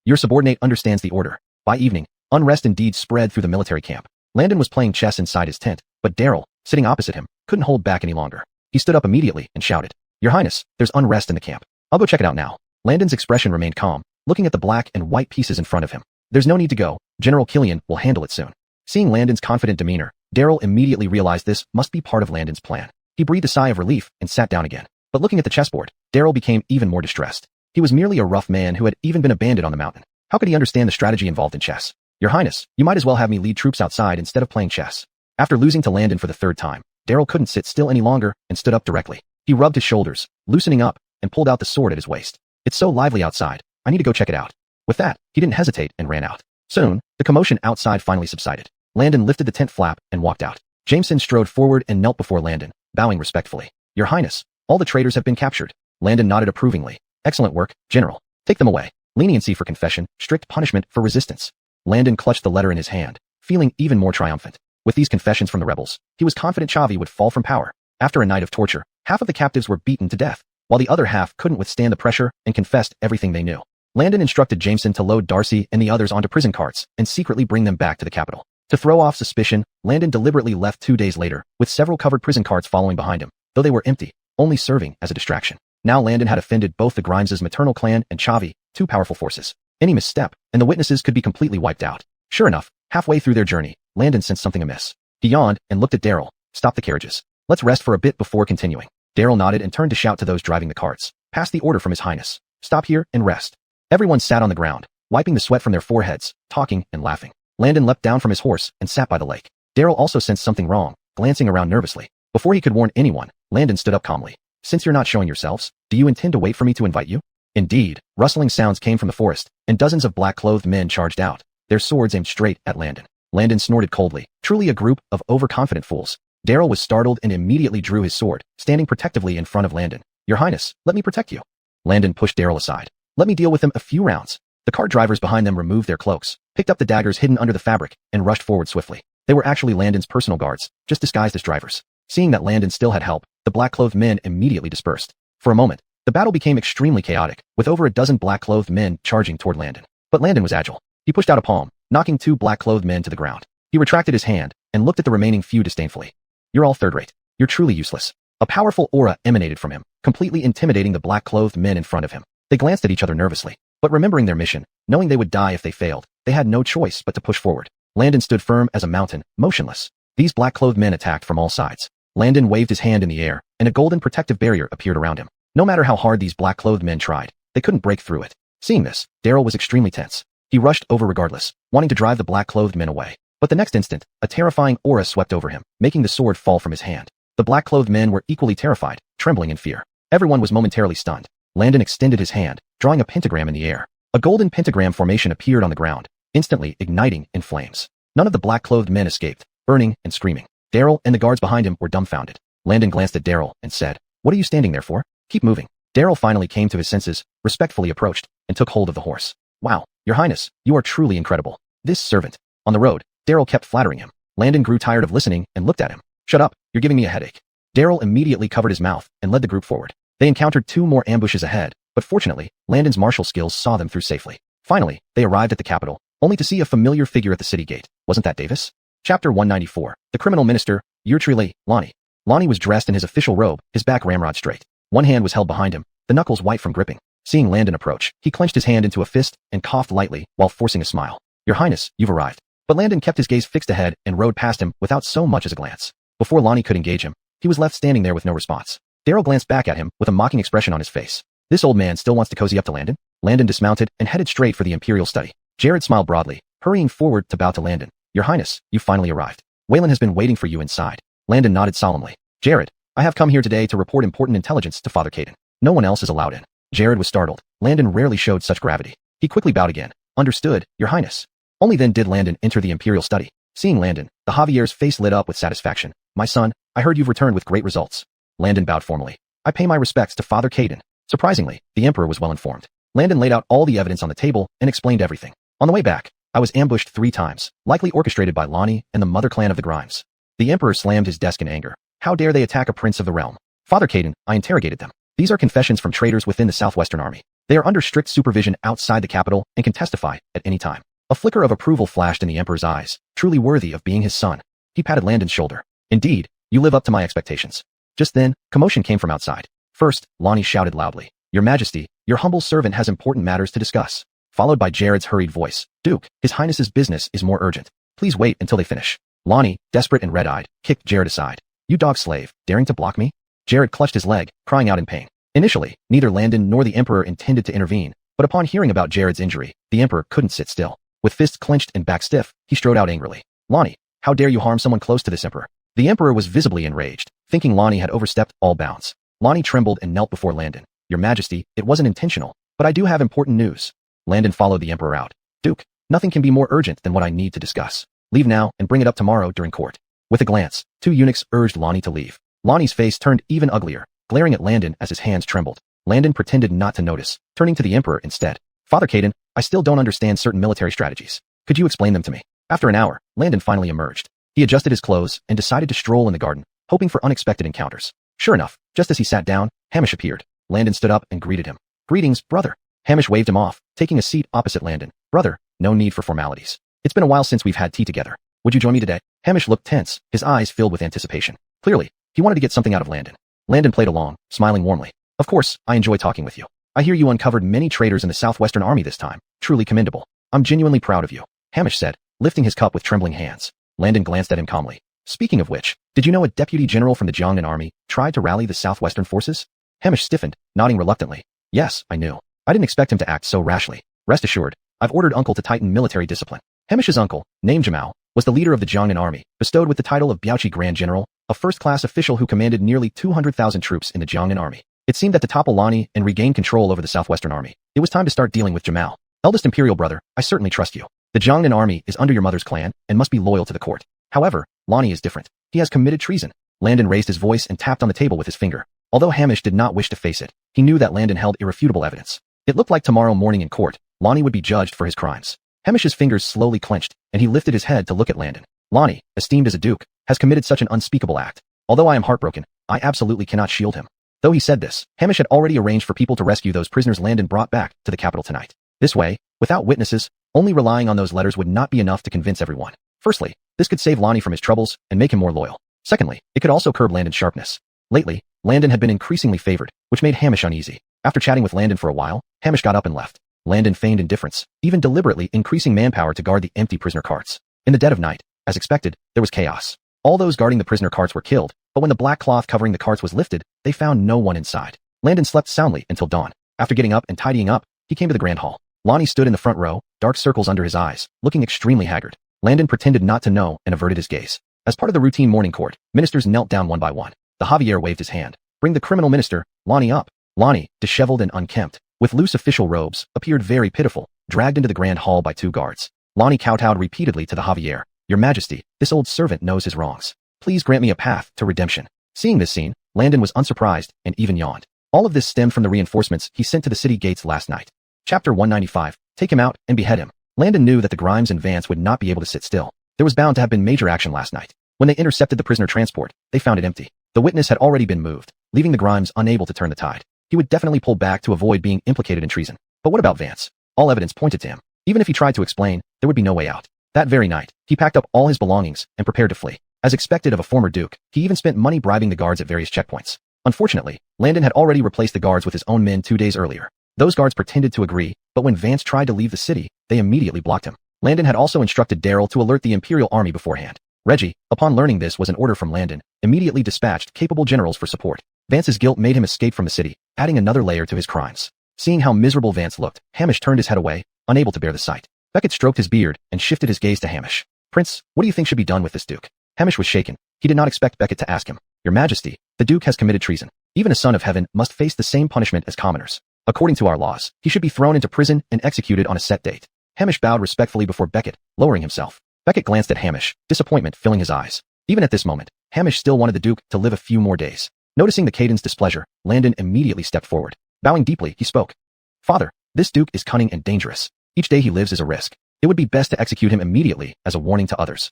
Your subordinate understands the order. By evening, unrest indeed spread through the military camp. Landon was playing chess inside his tent, but Daryl, sitting opposite him, couldn't hold back any longer. He stood up immediately and shouted, Your Highness, there's unrest in the camp. I'll go check it out now. Landon's expression remained calm, looking at the black and white pieces in front of him. There's no need to go. General Killian will handle it soon. Seeing Landon's confident demeanor, Daryl immediately realized this must be part of Landon's plan. He breathed a sigh of relief and sat down again. But looking at the chessboard, Daryl became even more distressed. He was merely a rough man who had even been abandoned on the mountain. How could he understand the strategy involved in chess? Your Highness, you might as well have me lead troops outside instead of playing chess. After losing to Landon for the 3rd time, Daryl couldn't sit still any longer and stood up directly. He rubbed his shoulders, loosening up, and pulled out the sword at his waist. It's so lively outside. I need to go check it out. With that, he didn't hesitate and ran out. Soon, the commotion outside finally subsided. Landon lifted the tent flap and walked out. Jameson strode forward and knelt before Landon, bowing respectfully. Your Highness, all the traitors have been captured. Landon nodded approvingly. Excellent work, General. Take them away. Leniency for confession, strict punishment for resistance. Landon clutched the letter in his hand, feeling even more triumphant. With these confessions from the rebels, he was confident Chavi would fall from power. After a night of torture, half of the captives were beaten to death, while the other half couldn't withstand the pressure and confessed everything they knew. Landon instructed Jameson to load Darcy and the others onto prison carts and secretly bring them back to the capital. To throw off suspicion, Landon deliberately left 2 days later, with several covered prison carts following behind him, though they were empty, only serving as a distraction. Now Landon had offended both the Grimes' maternal clan and Chavi, 2 powerful forces. Any misstep, and the witnesses could be completely wiped out. Sure enough, halfway through their journey, Landon sensed something amiss. He yawned and looked at Daryl. Stop the carriages. Let's rest for a bit before continuing. Daryl nodded and turned to shout to those driving the carts. Pass the order from His Highness. Stop here and rest. Everyone sat on the ground, wiping the sweat from their foreheads, talking and laughing. Landon leapt down from his horse and sat by the lake. Daryl also sensed something wrong, glancing around nervously. Before he could warn anyone, Landon stood up calmly. Since you're not showing yourselves, do you intend to wait for me to invite you? Indeed, rustling sounds came from the forest, and dozens of black-clothed men charged out, their swords aimed straight at Landon. Landon snorted coldly. Truly a group of overconfident fools. Daryl was startled and immediately drew his sword, standing protectively in front of Landon. Your Highness, let me protect you. Landon pushed Daryl aside. Let me deal with them a few rounds. The cart drivers behind them removed their cloaks, picked up the daggers hidden under the fabric, and rushed forward swiftly. They were actually Landon's personal guards, just disguised as drivers. Seeing that Landon still had help, the black-clothed men immediately dispersed. For a moment, the battle became extremely chaotic, with over a dozen black-clothed men charging toward Landon. But Landon was agile. He pushed out a palm, knocking 2 black-clothed men to the ground. He retracted his hand and looked at the remaining few disdainfully. You're all third-rate. You're truly useless. A powerful aura emanated from him, completely intimidating the black-clothed men in front of him. They glanced at each other nervously, but remembering their mission, knowing they would die if they failed, they had no choice but to push forward. Landon stood firm as a mountain, motionless. These black-clothed men attacked from all sides. Landon waved his hand in the air, and a golden protective barrier appeared around him. No matter how hard these black-clothed men tried, they couldn't break through it. Seeing this, Daryl was extremely tense. He rushed over regardless, wanting to drive the black-clothed men away. But the next instant, a terrifying aura swept over him, making the sword fall from his hand. The black-clothed men were equally terrified, trembling in fear. Everyone was momentarily stunned. Landon extended his hand, drawing a pentagram in the air. A golden pentagram formation appeared on the ground, instantly igniting in flames. None of the black-clothed men escaped, burning and screaming. Daryl and the guards behind him were dumbfounded. Landon glanced at Daryl and said, "What are you standing there for? Keep moving." Daryl finally came to his senses, respectfully approached, and took hold of the horse. "Wow, Your Highness, you are truly incredible. This servant." On the road, Daryl kept flattering him. Landon grew tired of listening and looked at him. "Shut up, you're giving me a headache." Daryl immediately covered his mouth and led the group forward. They encountered 2 more ambushes ahead, but fortunately, Landon's martial skills saw them through safely. Finally, they arrived at the capital, only to see a familiar figure at the city gate. Wasn't that Davis? Chapter 194. The Criminal Minister, Urtrile, Lonnie. Lonnie was dressed in his official robe, his back ramrod straight. One hand was held behind him, the knuckles white from gripping. Seeing Landon approach, he clenched his hand into a fist and coughed lightly while forcing a smile. "Your Highness, you've arrived." But Landon kept his gaze fixed ahead and rode past him without so much as a glance. Before Lonnie could engage him, he was left standing there with no response. Daryl glanced back at him with a mocking expression on his face. This old man still wants to cozy up to Landon? Landon dismounted and headed straight for the Imperial study. Jared smiled broadly, hurrying forward to bow to Landon. "Your Highness, you finally arrived. Waylon has been waiting for you inside." Landon nodded solemnly. "Jared, I have come here today to report important intelligence to Father Caden. No one else is allowed in." Jared was startled. Landon rarely showed such gravity. He quickly bowed again. "Understood, Your Highness." Only then did Landon enter the Imperial study. Seeing Landon, the Javier's face lit up with satisfaction. my son, I heard you've returned with great results. Landon bowed formally. I pay my respects to Father Caden. Surprisingly, the Emperor was well informed. Landon laid out all the evidence on the table and explained everything. On the way back, I was ambushed 3 times, likely orchestrated by Lonnie and the mother clan of the Grimes. The Emperor slammed his desk in anger. How dare they attack a prince of the realm? Father Caden, I interrogated them. These are confessions from traitors within the Southwestern Army. They are under strict supervision outside the capital and can testify at any time. A flicker of approval flashed in the Emperor's eyes, truly worthy of being his son. He patted Landon's shoulder. Indeed, you live up to my expectations. Just then, commotion came from outside. First, Lonnie shouted loudly, Your Majesty, your humble servant has important matters to discuss. Followed by Jared's hurried voice, Duke, His Highness's business is more urgent. Please wait until they finish. Lonnie, desperate and red-eyed, kicked Jared aside. You dog slave, daring to block me? Jared clutched his leg, crying out in pain. Initially, neither Landon nor the Emperor intended to intervene, but upon hearing about Jared's injury, the Emperor couldn't sit still. With fists clenched and back stiff, he strode out angrily. Lonnie, how dare you harm someone close to this Emperor? The Emperor was visibly enraged, thinking Lonnie had overstepped all bounds. Lonnie trembled and knelt before Landon. Your Majesty, it wasn't intentional, but I do have important news. Landon followed the Emperor out. Duke, nothing can be more urgent than what I need to discuss. Leave now and bring it up tomorrow during court. With a glance, 2 eunuchs urged Lonnie to leave. Lonnie's face turned even uglier, glaring at Landon as his hands trembled. Landon pretended not to notice, turning to the Emperor instead. Father Caden, I still don't understand certain military strategies. Could you explain them to me? After an hour, Landon finally emerged. He adjusted his clothes and decided to stroll in the garden, hoping for unexpected encounters. Sure enough, just as he sat down, Hamish appeared. Landon stood up and greeted him. Greetings, brother. Hamish waved him off, taking a seat opposite Landon. Brother, no need for formalities. It's been a while since we've had tea together. Would you join me today? Hamish looked tense, his eyes filled with anticipation. Clearly, he wanted to get something out of Landon. Landon played along, smiling warmly. Of course, I enjoy talking with you. I hear you uncovered many traitors in the Southwestern Army this time. Truly commendable. I'm genuinely proud of you. Hamish said, lifting his cup with trembling hands. Landon glanced at him calmly. Speaking of which, did you know a deputy general from the Jiangnan Army tried to rally the Southwestern forces? Hamish stiffened, nodding reluctantly. Yes, I knew. I didn't expect him to act so rashly. Rest assured, I've ordered Uncle to tighten military discipline. Hamish's uncle, named Jamal, was the leader of the Jiangnan Army, bestowed with the title of Beauty Grand General, a first-class official who commanded nearly 200,000 troops in the Jiangnan Army. It seemed that to topple Lonnie and regain control over the Southwestern Army, it was time to start dealing with Jamal. Eldest imperial brother, I certainly trust you. The Jiangnan Army is under your mother's clan and must be loyal to the court. However, Lonnie is different. He has committed treason. Landon raised his voice and tapped on the table with his finger. Although Hamish did not wish to face it, he knew that Landon held irrefutable evidence. It looked like tomorrow morning in court, Lonnie would be judged for his crimes. Hamish's fingers slowly clenched, and he lifted his head to look at Landon. Lonnie, esteemed as a duke, has committed such an unspeakable act. Although I am heartbroken, I absolutely cannot shield him. Though he said this, Hamish had already arranged for people to rescue those prisoners Landon brought back to the capital tonight. This way, without witnesses, only relying on those letters would not be enough to convince everyone. Firstly, this could save Lonnie from his troubles and make him more loyal. Secondly, it could also curb Landon's sharpness. Lately, Landon had been increasingly favored, which made Hamish uneasy. After chatting with Landon for a while, Hamish got up and left. Landon feigned indifference, even deliberately increasing manpower to guard the empty prisoner carts. In the dead of night, as expected, there was chaos. All those guarding the prisoner carts were killed, but when the black cloth covering the carts was lifted, they found no one inside. Landon slept soundly until dawn. After getting up and tidying up, he came to the grand hall. Lonnie stood in the front row, dark circles under his eyes, looking extremely haggard. Landon pretended not to know and averted his gaze. As part of the routine morning court, ministers knelt down one by one. The Javier waved his hand. Bring the criminal minister, Lonnie, up. Lonnie, disheveled and unkempt, with loose official robes, appeared very pitiful, dragged into the grand hall by 2 guards. Lonnie kowtowed repeatedly to the Javier. Your Majesty, this old servant knows his wrongs. Please grant me a path to redemption. Seeing this scene, Landon was unsurprised and even yawned. All of this stemmed from the reinforcements he sent to the city gates last night. Chapter 195, Take him out and behead him. Landon knew that the Grimes and Vance would not be able to sit still. There was bound to have been major action last night. When they intercepted the prisoner transport, they found it empty. The witness had already been moved, leaving the Grimes unable to turn the tide. He would definitely pull back to avoid being implicated in treason. But what about Vance? All evidence pointed to him. Even if he tried to explain, there would be no way out. That very night, he packed up all his belongings and prepared to flee. As expected of a former duke, he even spent money bribing the guards at various checkpoints. Unfortunately, Landon had already replaced the guards with his own men 2 days earlier. Those guards pretended to agree, but when Vance tried to leave the city, they immediately blocked him. Landon had also instructed Daryl to alert the Imperial Army beforehand. Reggie, upon learning this was an order from Landon, immediately dispatched capable generals for support. Vance's guilt made him escape from the city, adding another layer to his crimes. Seeing how miserable Vance looked, Hamish turned his head away, unable to bear the sight. Beckett stroked his beard and shifted his gaze to Hamish. Prince, what do you think should be done with this duke? Hamish was shaken. He did not expect Beckett to ask him. Your Majesty, the duke has committed treason. Even a son of heaven must face the same punishment as commoners. According to our laws, he should be thrown into prison and executed on a set date. Hamish bowed respectfully before Beckett, lowering himself. Beckett glanced at Hamish, disappointment filling his eyes. Even at this moment, Hamish still wanted the Duke to live a few more days. Noticing the Caden's displeasure, Landon immediately stepped forward. Bowing deeply, he spoke. Father, this Duke is cunning and dangerous. Each day he lives is a risk. It would be best to execute him immediately as a warning to others.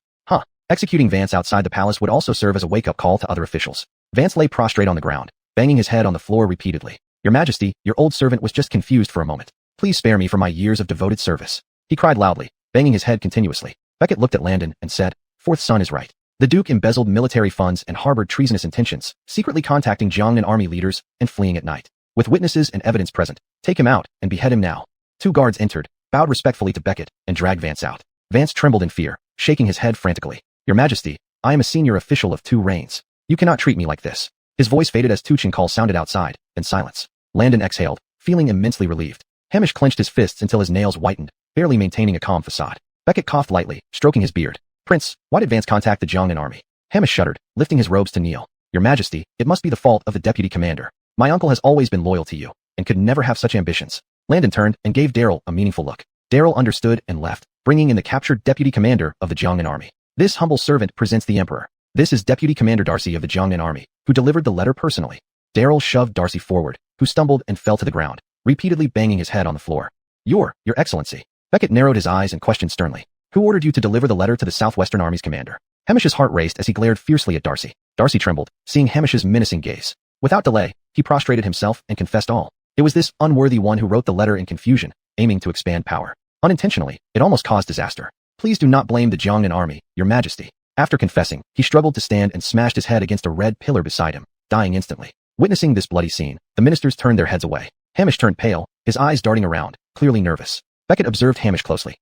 Executing Vance outside the palace would also serve as a wake-up call to other officials. Vance lay prostrate on the ground, banging his head on the floor repeatedly. Your Majesty, your old servant was just confused for a moment. Please spare me for my years of devoted service. He cried loudly, banging his head continuously. Beckett looked at Landon and said, Fourth son is right. The Duke embezzled military funds and harbored treasonous intentions, secretly contacting Jiangnan army leaders and fleeing at night. With witnesses and evidence present, take him out and behead him now. 2 guards entered, bowed respectfully to Beckett, and dragged Vance out. Vance trembled in fear, shaking his head frantically. Your Majesty, I am a senior official of 2 reigns. You cannot treat me like this. His voice faded as Tuchin call sounded outside, then silence. Landon exhaled, feeling immensely relieved. Hamish clenched his fists until his nails whitened, barely maintaining a calm facade. Beckett coughed lightly, stroking his beard. Prince, why did Vance contact the Jiangnan army? Hamish shuddered, lifting his robes to kneel. Your Majesty, it must be the fault of the deputy commander. My uncle has always been loyal to you, and could never have such ambitions. Landon turned and gave Daryl a meaningful look. Daryl understood and left, bringing in the captured deputy commander of the Jiangnan army. This humble servant presents the Emperor. This is Deputy Commander Darcy of the Jiangnan army, who delivered the letter personally. Daryl shoved Darcy forward, who stumbled and fell to the ground, repeatedly banging his head on the floor. Your Excellency. Beckett narrowed his eyes and questioned sternly. Who ordered you to deliver the letter to the Southwestern Army's commander? Hamish's heart raced as he glared fiercely at Darcy. Darcy trembled, seeing Hamish's menacing gaze. Without delay, he prostrated himself and confessed all. It was this unworthy one who wrote the letter in confusion, aiming to expand power. Unintentionally, it almost caused disaster. Please do not blame the Jiangnan army, Your Majesty. After confessing, he struggled to stand and smashed his head against a red pillar beside him, dying instantly. Witnessing this bloody scene, the ministers turned their heads away. Hamish turned pale, his eyes darting around, clearly nervous. Beckett observed Hamish closely.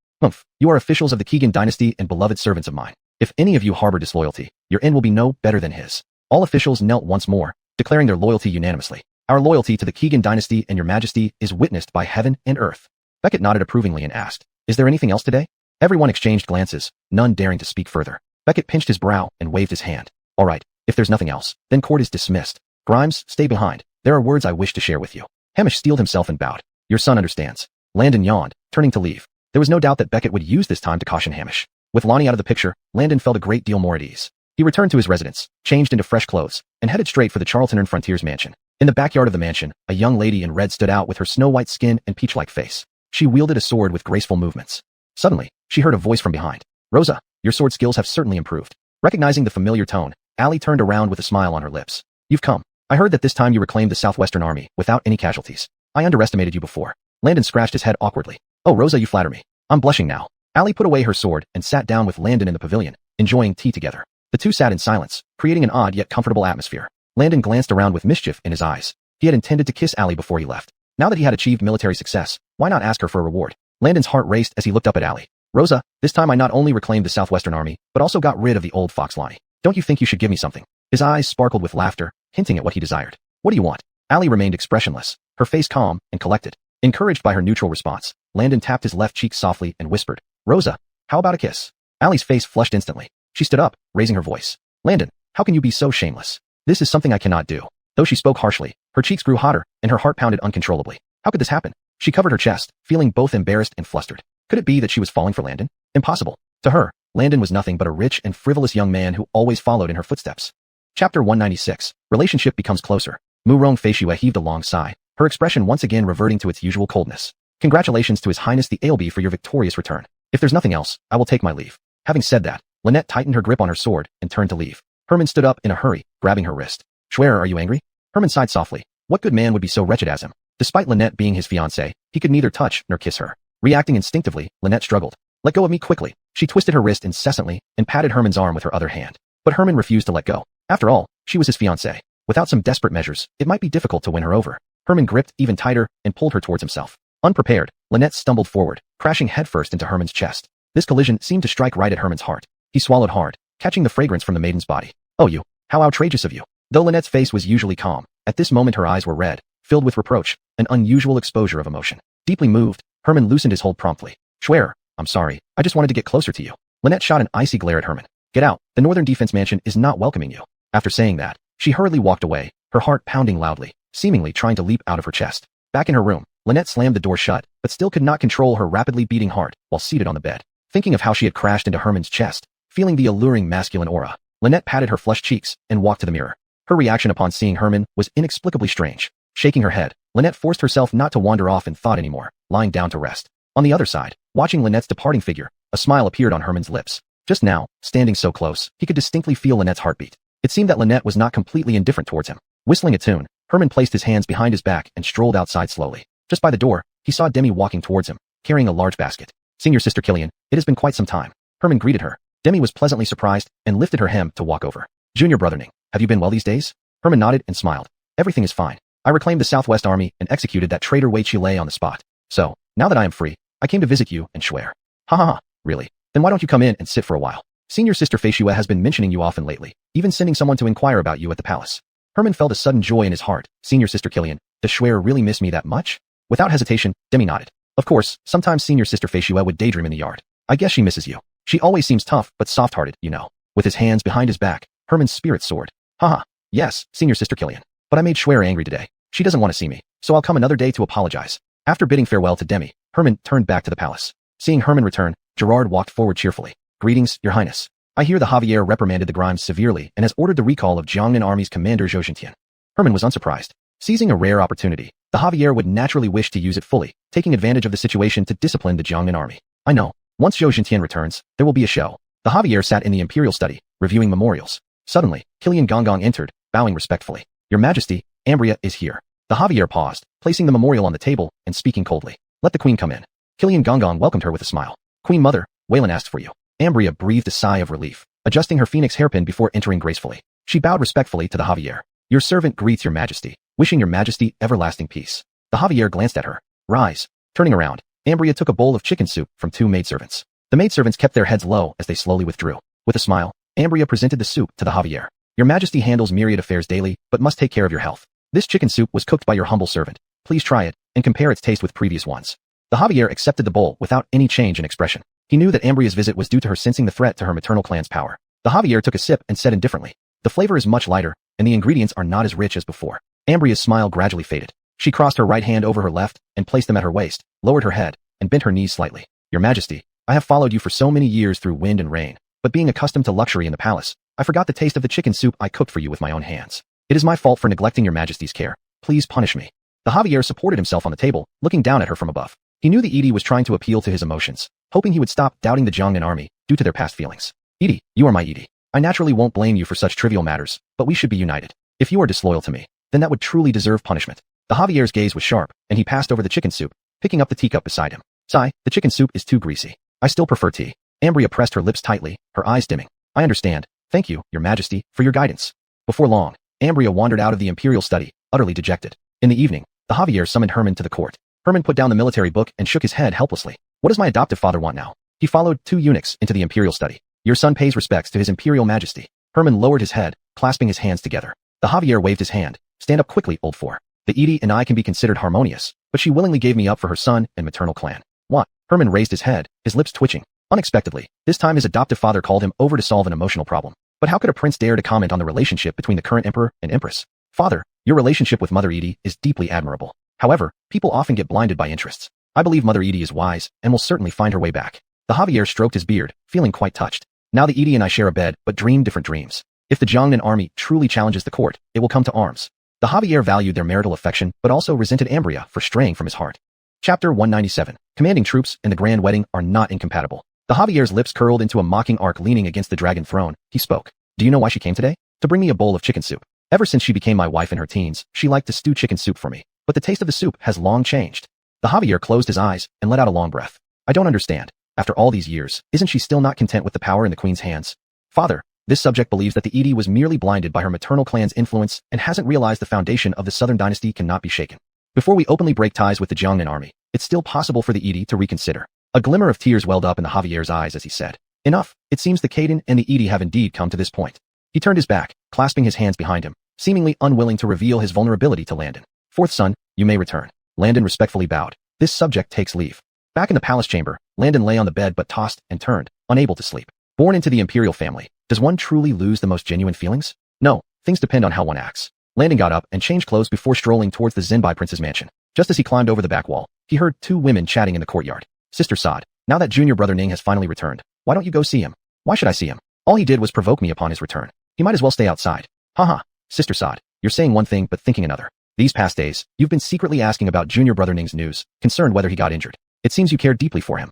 You are officials of the Keegan dynasty and beloved servants of mine. If any of you harbor disloyalty, your end will be no better than his. All officials knelt once more, declaring their loyalty unanimously. Our loyalty to the Keegan dynasty and Your Majesty is witnessed by heaven and earth. Beckett nodded approvingly and asked, Is there anything else today? Everyone exchanged glances, none daring to speak further. Beckett pinched his brow and waved his hand. All right, if there's nothing else, then court is dismissed. Grimes, stay behind. There are words I wish to share with you. Hamish steeled himself and bowed. Your son understands. Landon yawned, turning to leave. There was no doubt that Beckett would use this time to caution Hamish. With Lonnie out of the picture, Landon felt a great deal more at ease. He returned to his residence, changed into fresh clothes, and headed straight for the Charlton Frontiers mansion. In the backyard of the mansion, a young lady in red stood out with her snow-white skin and peach-like face. She wielded a sword with graceful movements. Suddenly, she heard a voice from behind. Rosa, your sword skills have certainly improved. Recognizing the familiar tone, Allie turned around with a smile on her lips. You've come. I heard that this time you reclaimed the Southwestern Army without any casualties. I underestimated you before. Landon scratched his head awkwardly. Oh, Rosa, you flatter me. I'm blushing now. Allie put away her sword and sat down with Landon in the pavilion, enjoying tea together. The two sat in silence, creating an odd yet comfortable atmosphere. Landon glanced around with mischief in his eyes. He had intended to kiss Allie before he left. Now that he had achieved military success, why not ask her for a reward? Landon's heart raced as he looked up at Allie. Rosa, this time I not only reclaimed the Southwestern Army, but also got rid of the old fox Lonnie. Don't you think you should give me something? His eyes sparkled with laughter, hinting at what he desired. What do you want? Allie remained expressionless, her face calm and collected. Encouraged by her neutral response, Landon tapped his left cheek softly and whispered, Rosa, how about a kiss? Allie's face flushed instantly. She stood up, raising her voice. Landon, how can you be so shameless? This is something I cannot do. Though she spoke harshly, her cheeks grew hotter, and her heart pounded uncontrollably. How could this happen? She covered her chest, feeling both embarrassed and flustered. Could it be that she was falling for Landon? Impossible. To her, Landon was nothing but a rich and frivolous young man who always followed in her footsteps. Chapter 196. Relationship becomes closer. Murong Feishue heaved a long sigh, her expression once again reverting to its usual coldness. Congratulations to His Highness the Ailby for your victorious return. If there's nothing else, I will take my leave. Having said that, Lynette tightened her grip on her sword and turned to leave. Herman stood up in a hurry, grabbing her wrist. Schwerer, are you angry? Herman sighed softly. What good man would be so wretched as him? Despite Lynette being his fiancée, he could neither touch nor kiss her. Reacting instinctively, Lynette struggled. Let go of me quickly. She twisted her wrist incessantly and patted Herman's arm with her other hand. But Herman refused to let go. After all, she was his fiancée. Without some desperate measures, it might be difficult to win her over. Herman gripped even tighter and pulled her towards himself. Unprepared, Lynette stumbled forward, crashing headfirst into Herman's chest. This collision seemed to strike right at Herman's heart. He swallowed hard, catching the fragrance from the maiden's body. Oh, you. How outrageous of you. Though Lynette's face was usually calm, at this moment her eyes were red, filled with reproach, an unusual exposure of emotion. Deeply moved, Herman loosened his hold promptly. Schwerer, I'm sorry. I just wanted to get closer to you. Lynette shot an icy glare at Herman. Get out. The Northern Defense Mansion is not welcoming you. After saying that, she hurriedly walked away, her heart pounding loudly, seemingly trying to leap out of her chest. Back in her room, Lynette slammed the door shut, but still could not control her rapidly beating heart while seated on the bed. Thinking of how she had crashed into Herman's chest, feeling the alluring masculine aura, Lynette patted her flushed cheeks and walked to the mirror. Her reaction upon seeing Herman was inexplicably strange. Shaking her head, Lynette forced herself not to wander off in thought anymore, lying down to rest. On the other side, watching Lynette's departing figure, a smile appeared on Herman's lips. Just now, standing so close, he could distinctly feel Lynette's heartbeat. It seemed that Lynette was not completely indifferent towards him. Whistling a tune, Herman placed his hands behind his back and strolled outside slowly. Just by the door, he saw Demi walking towards him, carrying a large basket. "Senior Sister Killian, it has been quite some time." Herman greeted her. Demi was pleasantly surprised and lifted her hem to walk over. "Junior brother Ning, have you been well these days?" Herman nodded and smiled. "Everything is fine. I reclaimed the Southwest Army and executed that traitor Wei Chile on the spot. So, now that I am free, I came to visit you and swear." "Ha ha ha, really? Then why don't you come in and sit for a while? Senior Sister Fei Shue has been mentioning you often lately, even sending someone to inquire about you at the palace." Herman felt a sudden joy in his heart. "Senior Sister Killian, does Schwer really miss me that much?" Without hesitation, Demi nodded. "Of course, sometimes Senior Sister Fei Shue would daydream in the yard. I guess she misses you. She always seems tough but soft-hearted, you know." With his hands behind his back, Herman's spirits soared. "Haha, yes, Senior Sister Killian. But I made Schwer angry today. She doesn't want to see me, so I'll come another day to apologize." After bidding farewell to Demi, Herman turned back to the palace. Seeing Herman return, Gerard walked forward cheerfully. "Greetings, Your Highness. I hear the Javier reprimanded the Grimes severely and has ordered the recall of Jiangnan Army's commander Zhou Jintian." Herman was unsurprised. Seizing a rare opportunity, the Javier would naturally wish to use it fully, taking advantage of the situation to discipline the Jiangnan Army. "I know. Once Zhou Jintian returns, there will be a show." The Javier sat in the imperial study, reviewing memorials. Suddenly, Killian Gonggong entered, bowing respectfully. "Your Majesty, Ambria is here." The Javier paused, placing the memorial on the table and speaking coldly. "Let the queen come in." Killian Gonggong welcomed her with a smile. "Queen Mother, Waylon asked for you." Ambria breathed a sigh of relief, adjusting her phoenix hairpin before entering gracefully. She bowed respectfully to the Javier. "Your servant greets Your Majesty, wishing Your Majesty everlasting peace." The Javier glanced at her. "Rise." Turning around, Ambria took a bowl of chicken soup from two maidservants. The maidservants kept their heads low as they slowly withdrew. With a smile, Ambria presented the soup to the Javier. "Your Majesty handles myriad affairs daily, but must take care of your health. This chicken soup was cooked by your humble servant. Please try it, and compare its taste with previous ones." The Javier accepted the bowl without any change in expression. He knew that Ambria's visit was due to her sensing the threat to her maternal clan's power. The Javier took a sip and said indifferently, "The flavor is much lighter, and the ingredients are not as rich as before." Ambria's smile gradually faded. She crossed her right hand over her left and placed them at her waist, lowered her head, and bent her knees slightly. "Your Majesty, I have followed you for so many years through wind and rain, but being accustomed to luxury in the palace, I forgot the taste of the chicken soup I cooked for you with my own hands. It is my fault for neglecting Your Majesty's care. Please punish me." The Javier supported himself on the table, looking down at her from above. He knew the Edie was trying to appeal to his emotions, hoping he would stop doubting the Jiangnan army due to their past feelings. "Edie, you are my Edie. I naturally won't blame you for such trivial matters, but we should be united. If you are disloyal to me, then that would truly deserve punishment." The Javier's gaze was sharp, and he passed over the chicken soup, picking up the teacup beside him. "Sigh, the chicken soup is too greasy. I still prefer tea." Ambria pressed her lips tightly, her eyes dimming. "I understand. Thank you, Your Majesty, for your guidance." Before long, Ambria wandered out of the imperial study, utterly dejected. In the evening, the Javier summoned Herman to the court. Herman put down the military book and shook his head helplessly. "What does my adoptive father want now?" He followed two eunuchs into the imperial study. "Your son pays respects to his imperial majesty." Herman lowered his head, clasping his hands together. The Javier waved his hand. "Stand up quickly, old four. The Edie and I can be considered harmonious, but she willingly gave me up for her son and maternal clan." "What?" Herman raised his head, his lips twitching. Unexpectedly, this time his adoptive father called him over to solve an emotional problem. But how could a prince dare to comment on the relationship between the current emperor and empress? "Father, your relationship with Mother Edie is deeply admirable. However, people often get blinded by interests. I believe Mother Edie is wise and will certainly find her way back." The Javier stroked his beard, feeling quite touched. "Now the Edie and I share a bed, but dream different dreams. If the Jiangnan army truly challenges the court, it will come to arms." The Javier valued their marital affection, but also resented Ambria for straying from his heart. Chapter 197. Commanding troops and the grand wedding are not incompatible. The Javier's lips curled into a mocking arc. Leaning against the dragon throne, he spoke. "Do you know why she came today? To bring me a bowl of chicken soup. Ever since she became my wife in her teens, she liked to stew chicken soup for me, but the taste of the soup has long changed." The Javier closed his eyes and let out a long breath. "I don't understand. After all these years, isn't she still not content with the power in the queen's hands?" "Father, this subject believes that the Edie was merely blinded by her maternal clan's influence and hasn't realized the foundation of the southern dynasty cannot be shaken. Before we openly break ties with the Jiangnan army, it's still possible for the Edie to reconsider." A glimmer of tears welled up in the Javier's eyes as he said, "Enough, it seems the Caden and the Edie have indeed come to this point." He turned his back, clasping his hands behind him, seemingly unwilling to reveal his vulnerability to Landon. "Fourth son, you may return." Landon respectfully bowed. "This subject takes leave." Back in the palace chamber, Landon lay on the bed but tossed and turned, unable to sleep. Born into the imperial family, does one truly lose the most genuine feelings? No, things depend on how one acts. Landon got up and changed clothes before strolling towards the Zenbai prince's mansion. Just as he climbed over the back wall, he heard two women chatting in the courtyard. "Sister Sod, now that junior brother Ning has finally returned, why don't you go see him?" "Why should I see him?" All he did was provoke me upon his return. He might as well stay outside. Haha, Sister Sod, you're saying one thing but thinking another. These past days, you've been secretly asking about junior brother Ning's news, concerned whether he got injured. It seems you care deeply for him.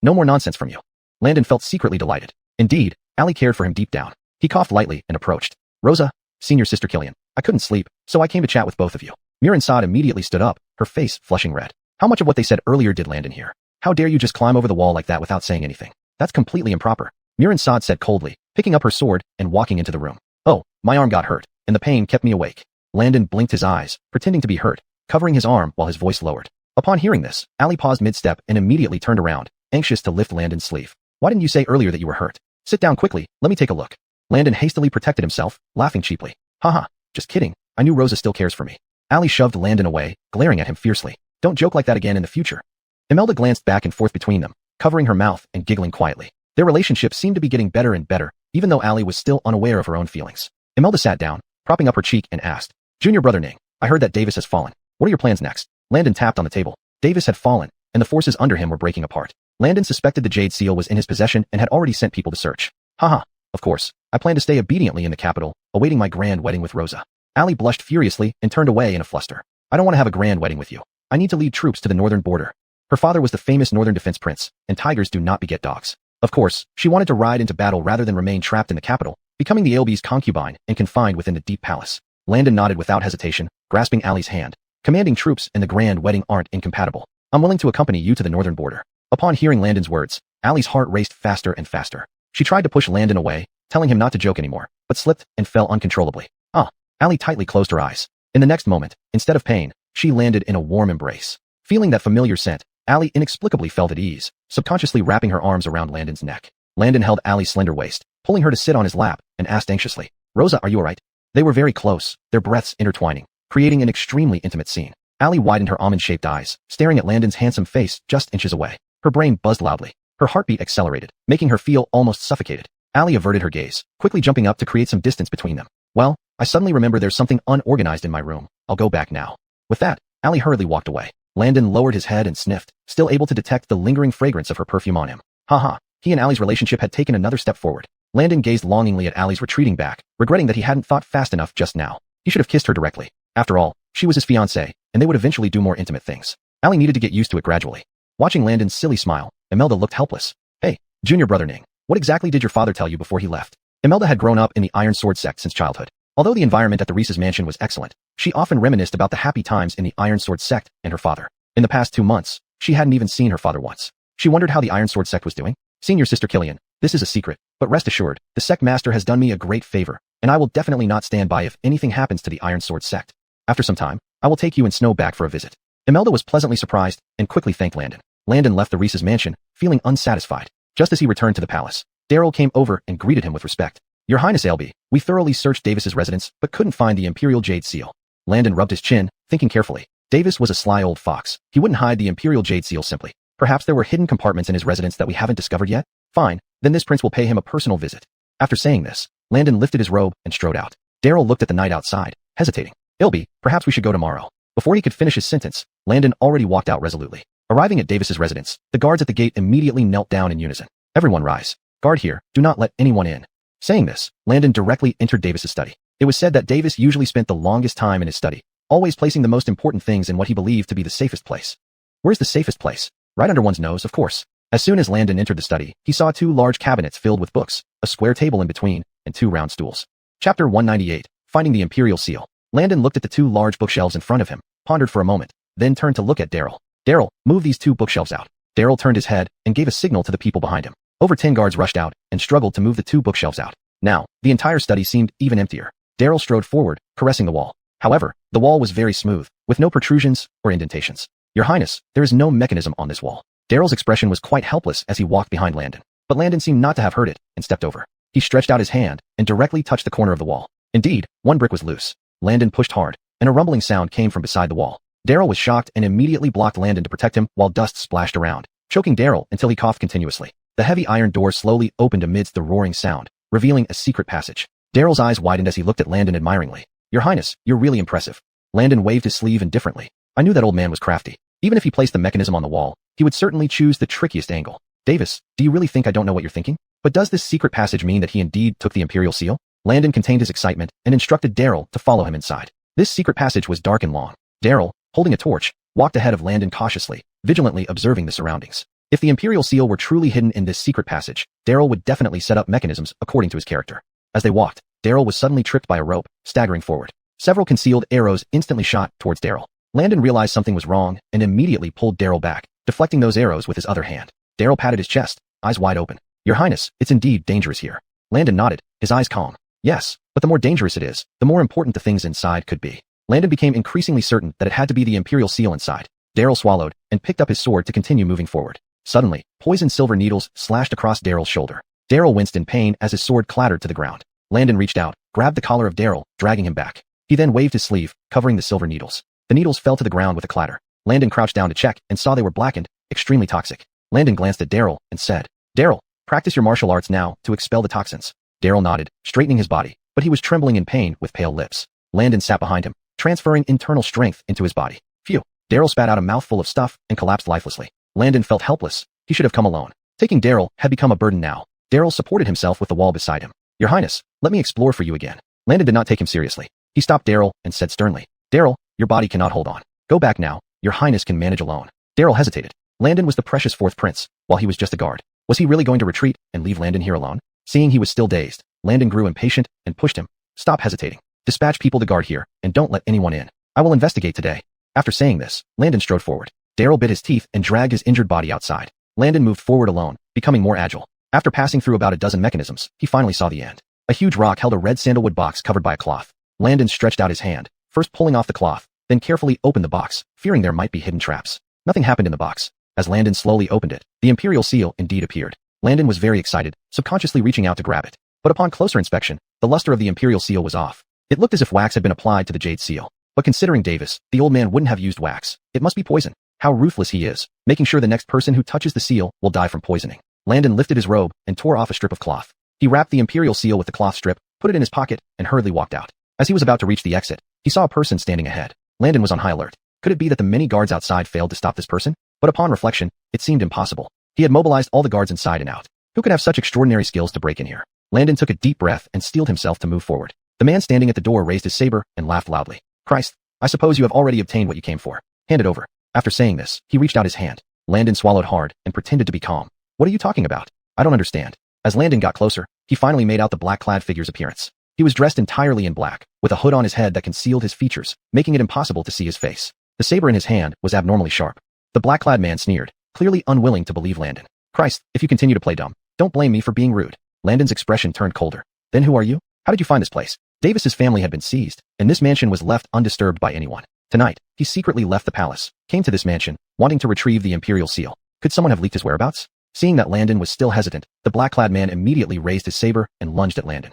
No more nonsense from you. Landon felt secretly delighted. Indeed, Allie cared for him deep down. He coughed lightly and approached. Rosa, senior sister Killian, I couldn't sleep, so I came to chat with both of you. Sod immediately stood up, her face flushing red. How much of what they said earlier did Landon hear? How dare you just climb over the wall like that without saying anything? That's completely improper. Sod said coldly, picking up her sword and walking into the room. Oh, my arm got hurt, and the pain kept me awake. Landon blinked his eyes, pretending to be hurt, covering his arm while his voice lowered. Upon hearing this, Allie paused mid-step and immediately turned around, anxious to lift Landon's sleeve. Why didn't you say earlier that you were hurt? Sit down quickly, let me take a look. Landon hastily protected himself, laughing cheaply. Haha, just kidding, I knew Rosa still cares for me. Allie shoved Landon away, glaring at him fiercely. Don't joke like that again in the future. Imelda glanced back and forth between them, covering her mouth and giggling quietly. Their relationship seemed to be getting better and better, even though Allie was still unaware of her own feelings. Imelda sat down, propping up her cheek and asked, Junior brother Ning, I heard that Davis has fallen. What are your plans next? Landon tapped on the table. Davis had fallen, and the forces under him were breaking apart. Landon suspected the Jade Seal was in his possession and had already sent people to search. Haha, of course, I plan to stay obediently in the capital, awaiting my grand wedding with Rosa. Allie blushed furiously and turned away in a fluster. I don't want to have a grand wedding with you. I need to lead troops to the northern border. Her father was the famous northern defense prince, and tigers do not beget dogs. Of course, she wanted to ride into battle rather than remain trapped in the capital, becoming the Aelby's concubine and confined within the deep palace. Landon nodded without hesitation, grasping Allie's hand. Commanding troops and the grand wedding aren't incompatible. I'm willing to accompany you to the northern border. Upon hearing Landon's words, Allie's heart raced faster and faster. She tried to push Landon away, telling him not to joke anymore, but slipped and fell uncontrollably. Allie tightly closed her eyes. In the next moment, instead of pain, she landed in a warm embrace. Feeling that familiar scent, Allie inexplicably felt at ease, subconsciously wrapping her arms around Landon's neck. Landon held Allie's slender waist, pulling her to sit on his lap, and asked anxiously, Rosa, are you alright? They were very close, their breaths intertwining, creating an extremely intimate scene. Allie widened her almond-shaped eyes, staring at Landon's handsome face just inches away. Her brain buzzed loudly. Her heartbeat accelerated, making her feel almost suffocated. Allie averted her gaze, quickly jumping up to create some distance between them. Well, I suddenly remember there's something unorganized in my room. I'll go back now. With that, Allie hurriedly walked away. Landon lowered his head and sniffed, still able to detect the lingering fragrance of her perfume on him. Haha, he and Allie's relationship had taken another step forward. Landon gazed longingly at Allie's retreating back, regretting that he hadn't thought fast enough just now. He should have kissed her directly. After all, she was his fiancée, and they would eventually do more intimate things. Allie needed to get used to it gradually. Watching Landon's silly smile, Imelda looked helpless. Hey, junior brother Ning, what exactly did your father tell you before he left? Imelda had grown up in the Iron Sword sect since childhood. Although the environment at the Reese's mansion was excellent, she often reminisced about the happy times in the Iron Sword sect and her father. In the past 2 months, she hadn't even seen her father once. She wondered how the Iron Sword sect was doing. Senior sister Killian, this is a secret, but rest assured, the sect master has done me a great favor, and I will definitely not stand by if anything happens to the Iron Sword sect. After some time, I will take you and Snow back for a visit. Imelda was pleasantly surprised and quickly thanked Landon. Landon left the Reese's mansion, feeling unsatisfied. Just as he returned to the palace, Daryl came over and greeted him with respect. Your Highness Aelby, we thoroughly searched Davis's residence, but couldn't find the Imperial Jade Seal. Landon rubbed his chin, thinking carefully. Davis was a sly old fox. He wouldn't hide the Imperial Jade Seal simply. Perhaps there were hidden compartments in his residence that we haven't discovered yet? Fine, then this prince will pay him a personal visit. After saying this, Landon lifted his robe and strode out. Daryl looked at the night outside, hesitating. Aelby, perhaps we should go tomorrow. Before he could finish his sentence, Landon already walked out resolutely. Arriving at Davis's residence, the guards at the gate immediately knelt down in unison. Everyone rise. Guard here, do not let anyone in. Saying this, Landon directly entered Davis's study. It was said that Davis usually spent the longest time in his study, always placing the most important things in what he believed to be the safest place. Where's the safest place? Right under one's nose, of course. As soon as Landon entered the study, he saw 2 large cabinets filled with books, a square table in between, and 2 round stools. Chapter 198, Finding the Imperial Seal. Landon looked at the 2 large bookshelves in front of him, pondered for a moment, then turned to look at Daryl. Daryl, move these 2 bookshelves out. Daryl turned his head and gave a signal to the people behind him. Over 10 guards rushed out and struggled to move the 2 bookshelves out. Now, the entire study seemed even emptier. Daryl strode forward, caressing the wall. However, the wall was very smooth, with no protrusions or indentations. Your Highness, there is no mechanism on this wall. Daryl's expression was quite helpless as he walked behind Landon, but Landon seemed not to have heard it and stepped over. He stretched out his hand and directly touched the corner of the wall. Indeed, 1 brick was loose. Landon pushed hard, and a rumbling sound came from beside the wall. Daryl was shocked and immediately blocked Landon to protect him while dust splashed around, choking Daryl until he coughed continuously. The heavy iron door slowly opened amidst the roaring sound, revealing a secret passage. Daryl's eyes widened as he looked at Landon admiringly. Your Highness, you're really impressive. Landon waved his sleeve indifferently. I knew that old man was crafty. Even if he placed the mechanism on the wall, he would certainly choose the trickiest angle. Davis, do you really think I don't know what you're thinking? But does this secret passage mean that he indeed took the Imperial Seal? Landon contained his excitement and instructed Daryl to follow him inside. This secret passage was dark and long. Daryl, holding a torch, walked ahead of Landon cautiously, vigilantly observing the surroundings. If the Imperial Seal were truly hidden in this secret passage, Daryl would definitely set up mechanisms according to his character. As they walked, Daryl was suddenly tripped by a rope, staggering forward. Several concealed arrows instantly shot towards Daryl. Landon realized something was wrong and immediately pulled Daryl back, deflecting those arrows with his other hand. Daryl patted his chest, eyes wide open. Your Highness, it's indeed dangerous here. Landon nodded, his eyes calm. Yes, but the more dangerous it is, the more important the things inside could be. Landon became increasingly certain that it had to be the Imperial Seal inside. Daryl swallowed and picked up his sword to continue moving forward. Suddenly, poisoned silver needles slashed across Daryl's shoulder. Daryl winced in pain as his sword clattered to the ground. Landon reached out, grabbed the collar of Daryl, dragging him back. He then waved his sleeve, covering the silver needles. The needles fell to the ground with a clatter. Landon crouched down to check and saw they were blackened, extremely toxic. Landon glanced at Daryl and said, Daryl, practice your martial arts now to expel the toxins. Daryl nodded, straightening his body, but he was trembling in pain with pale lips. Landon sat behind him, transferring internal strength into his body. Phew. Daryl spat out a mouthful of stuff and collapsed lifelessly. Landon felt helpless. He should have come alone. Taking Daryl had become a burden now. Daryl supported himself with the wall beside him. Your Highness, let me explore for you again. Landon did not take him seriously. He stopped Daryl and said sternly, Daryl, your body cannot hold on. Go back now. Your Highness can manage alone. Daryl hesitated. Landon was the precious fourth prince, while he was just a guard. Was he really going to retreat and leave Landon here alone? Seeing he was still dazed, Landon grew impatient and pushed him. Stop hesitating. Dispatch people to guard here, and don't let anyone in. I will investigate today. After saying this, Landon strode forward. Daryl bit his teeth and dragged his injured body outside. Landon moved forward alone, becoming more agile. After passing through about a dozen mechanisms, he finally saw the end. A huge rock held a red sandalwood box covered by a cloth. Landon stretched out his hand, first pulling off the cloth, then carefully opened the box, fearing there might be hidden traps. Nothing happened in the box. As Landon slowly opened it, the Imperial Seal indeed appeared. Landon was very excited, subconsciously reaching out to grab it. But upon closer inspection, the luster of the Imperial Seal was off. It looked as if wax had been applied to the jade seal. But considering Davis, the old man wouldn't have used wax. It must be poison. How ruthless he is, making sure the next person who touches the seal will die from poisoning. Landon lifted his robe and tore off a strip of cloth. He wrapped the Imperial Seal with the cloth strip, put it in his pocket, and hurriedly walked out. As he was about to reach the exit, he saw a person standing ahead. Landon was on high alert. Could it be that the many guards outside failed to stop this person? But upon reflection, it seemed impossible. He had mobilized all the guards inside and out. Who could have such extraordinary skills to break in here? Landon took a deep breath and steeled himself to move forward. The man standing at the door raised his saber and laughed loudly. Christ, I suppose you have already obtained what you came for. Hand it over. After saying this, he reached out his hand. Landon swallowed hard and pretended to be calm. What are you talking about? I don't understand. As Landon got closer, he finally made out the black-clad figure's appearance. He was dressed entirely in black, with a hood on his head that concealed his features, making it impossible to see his face. The saber in his hand was abnormally sharp. The black-clad man sneered, clearly unwilling to believe Landon. Christ, if you continue to play dumb, don't blame me for being rude. Landon's expression turned colder. Then who are you? How did you find this place? Davis's family had been seized, and this mansion was left undisturbed by anyone. Tonight, he secretly left the palace, came to this mansion, wanting to retrieve the Imperial Seal. Could someone have leaked his whereabouts? Seeing that Landon was still hesitant, the black-clad man immediately raised his saber and lunged at Landon.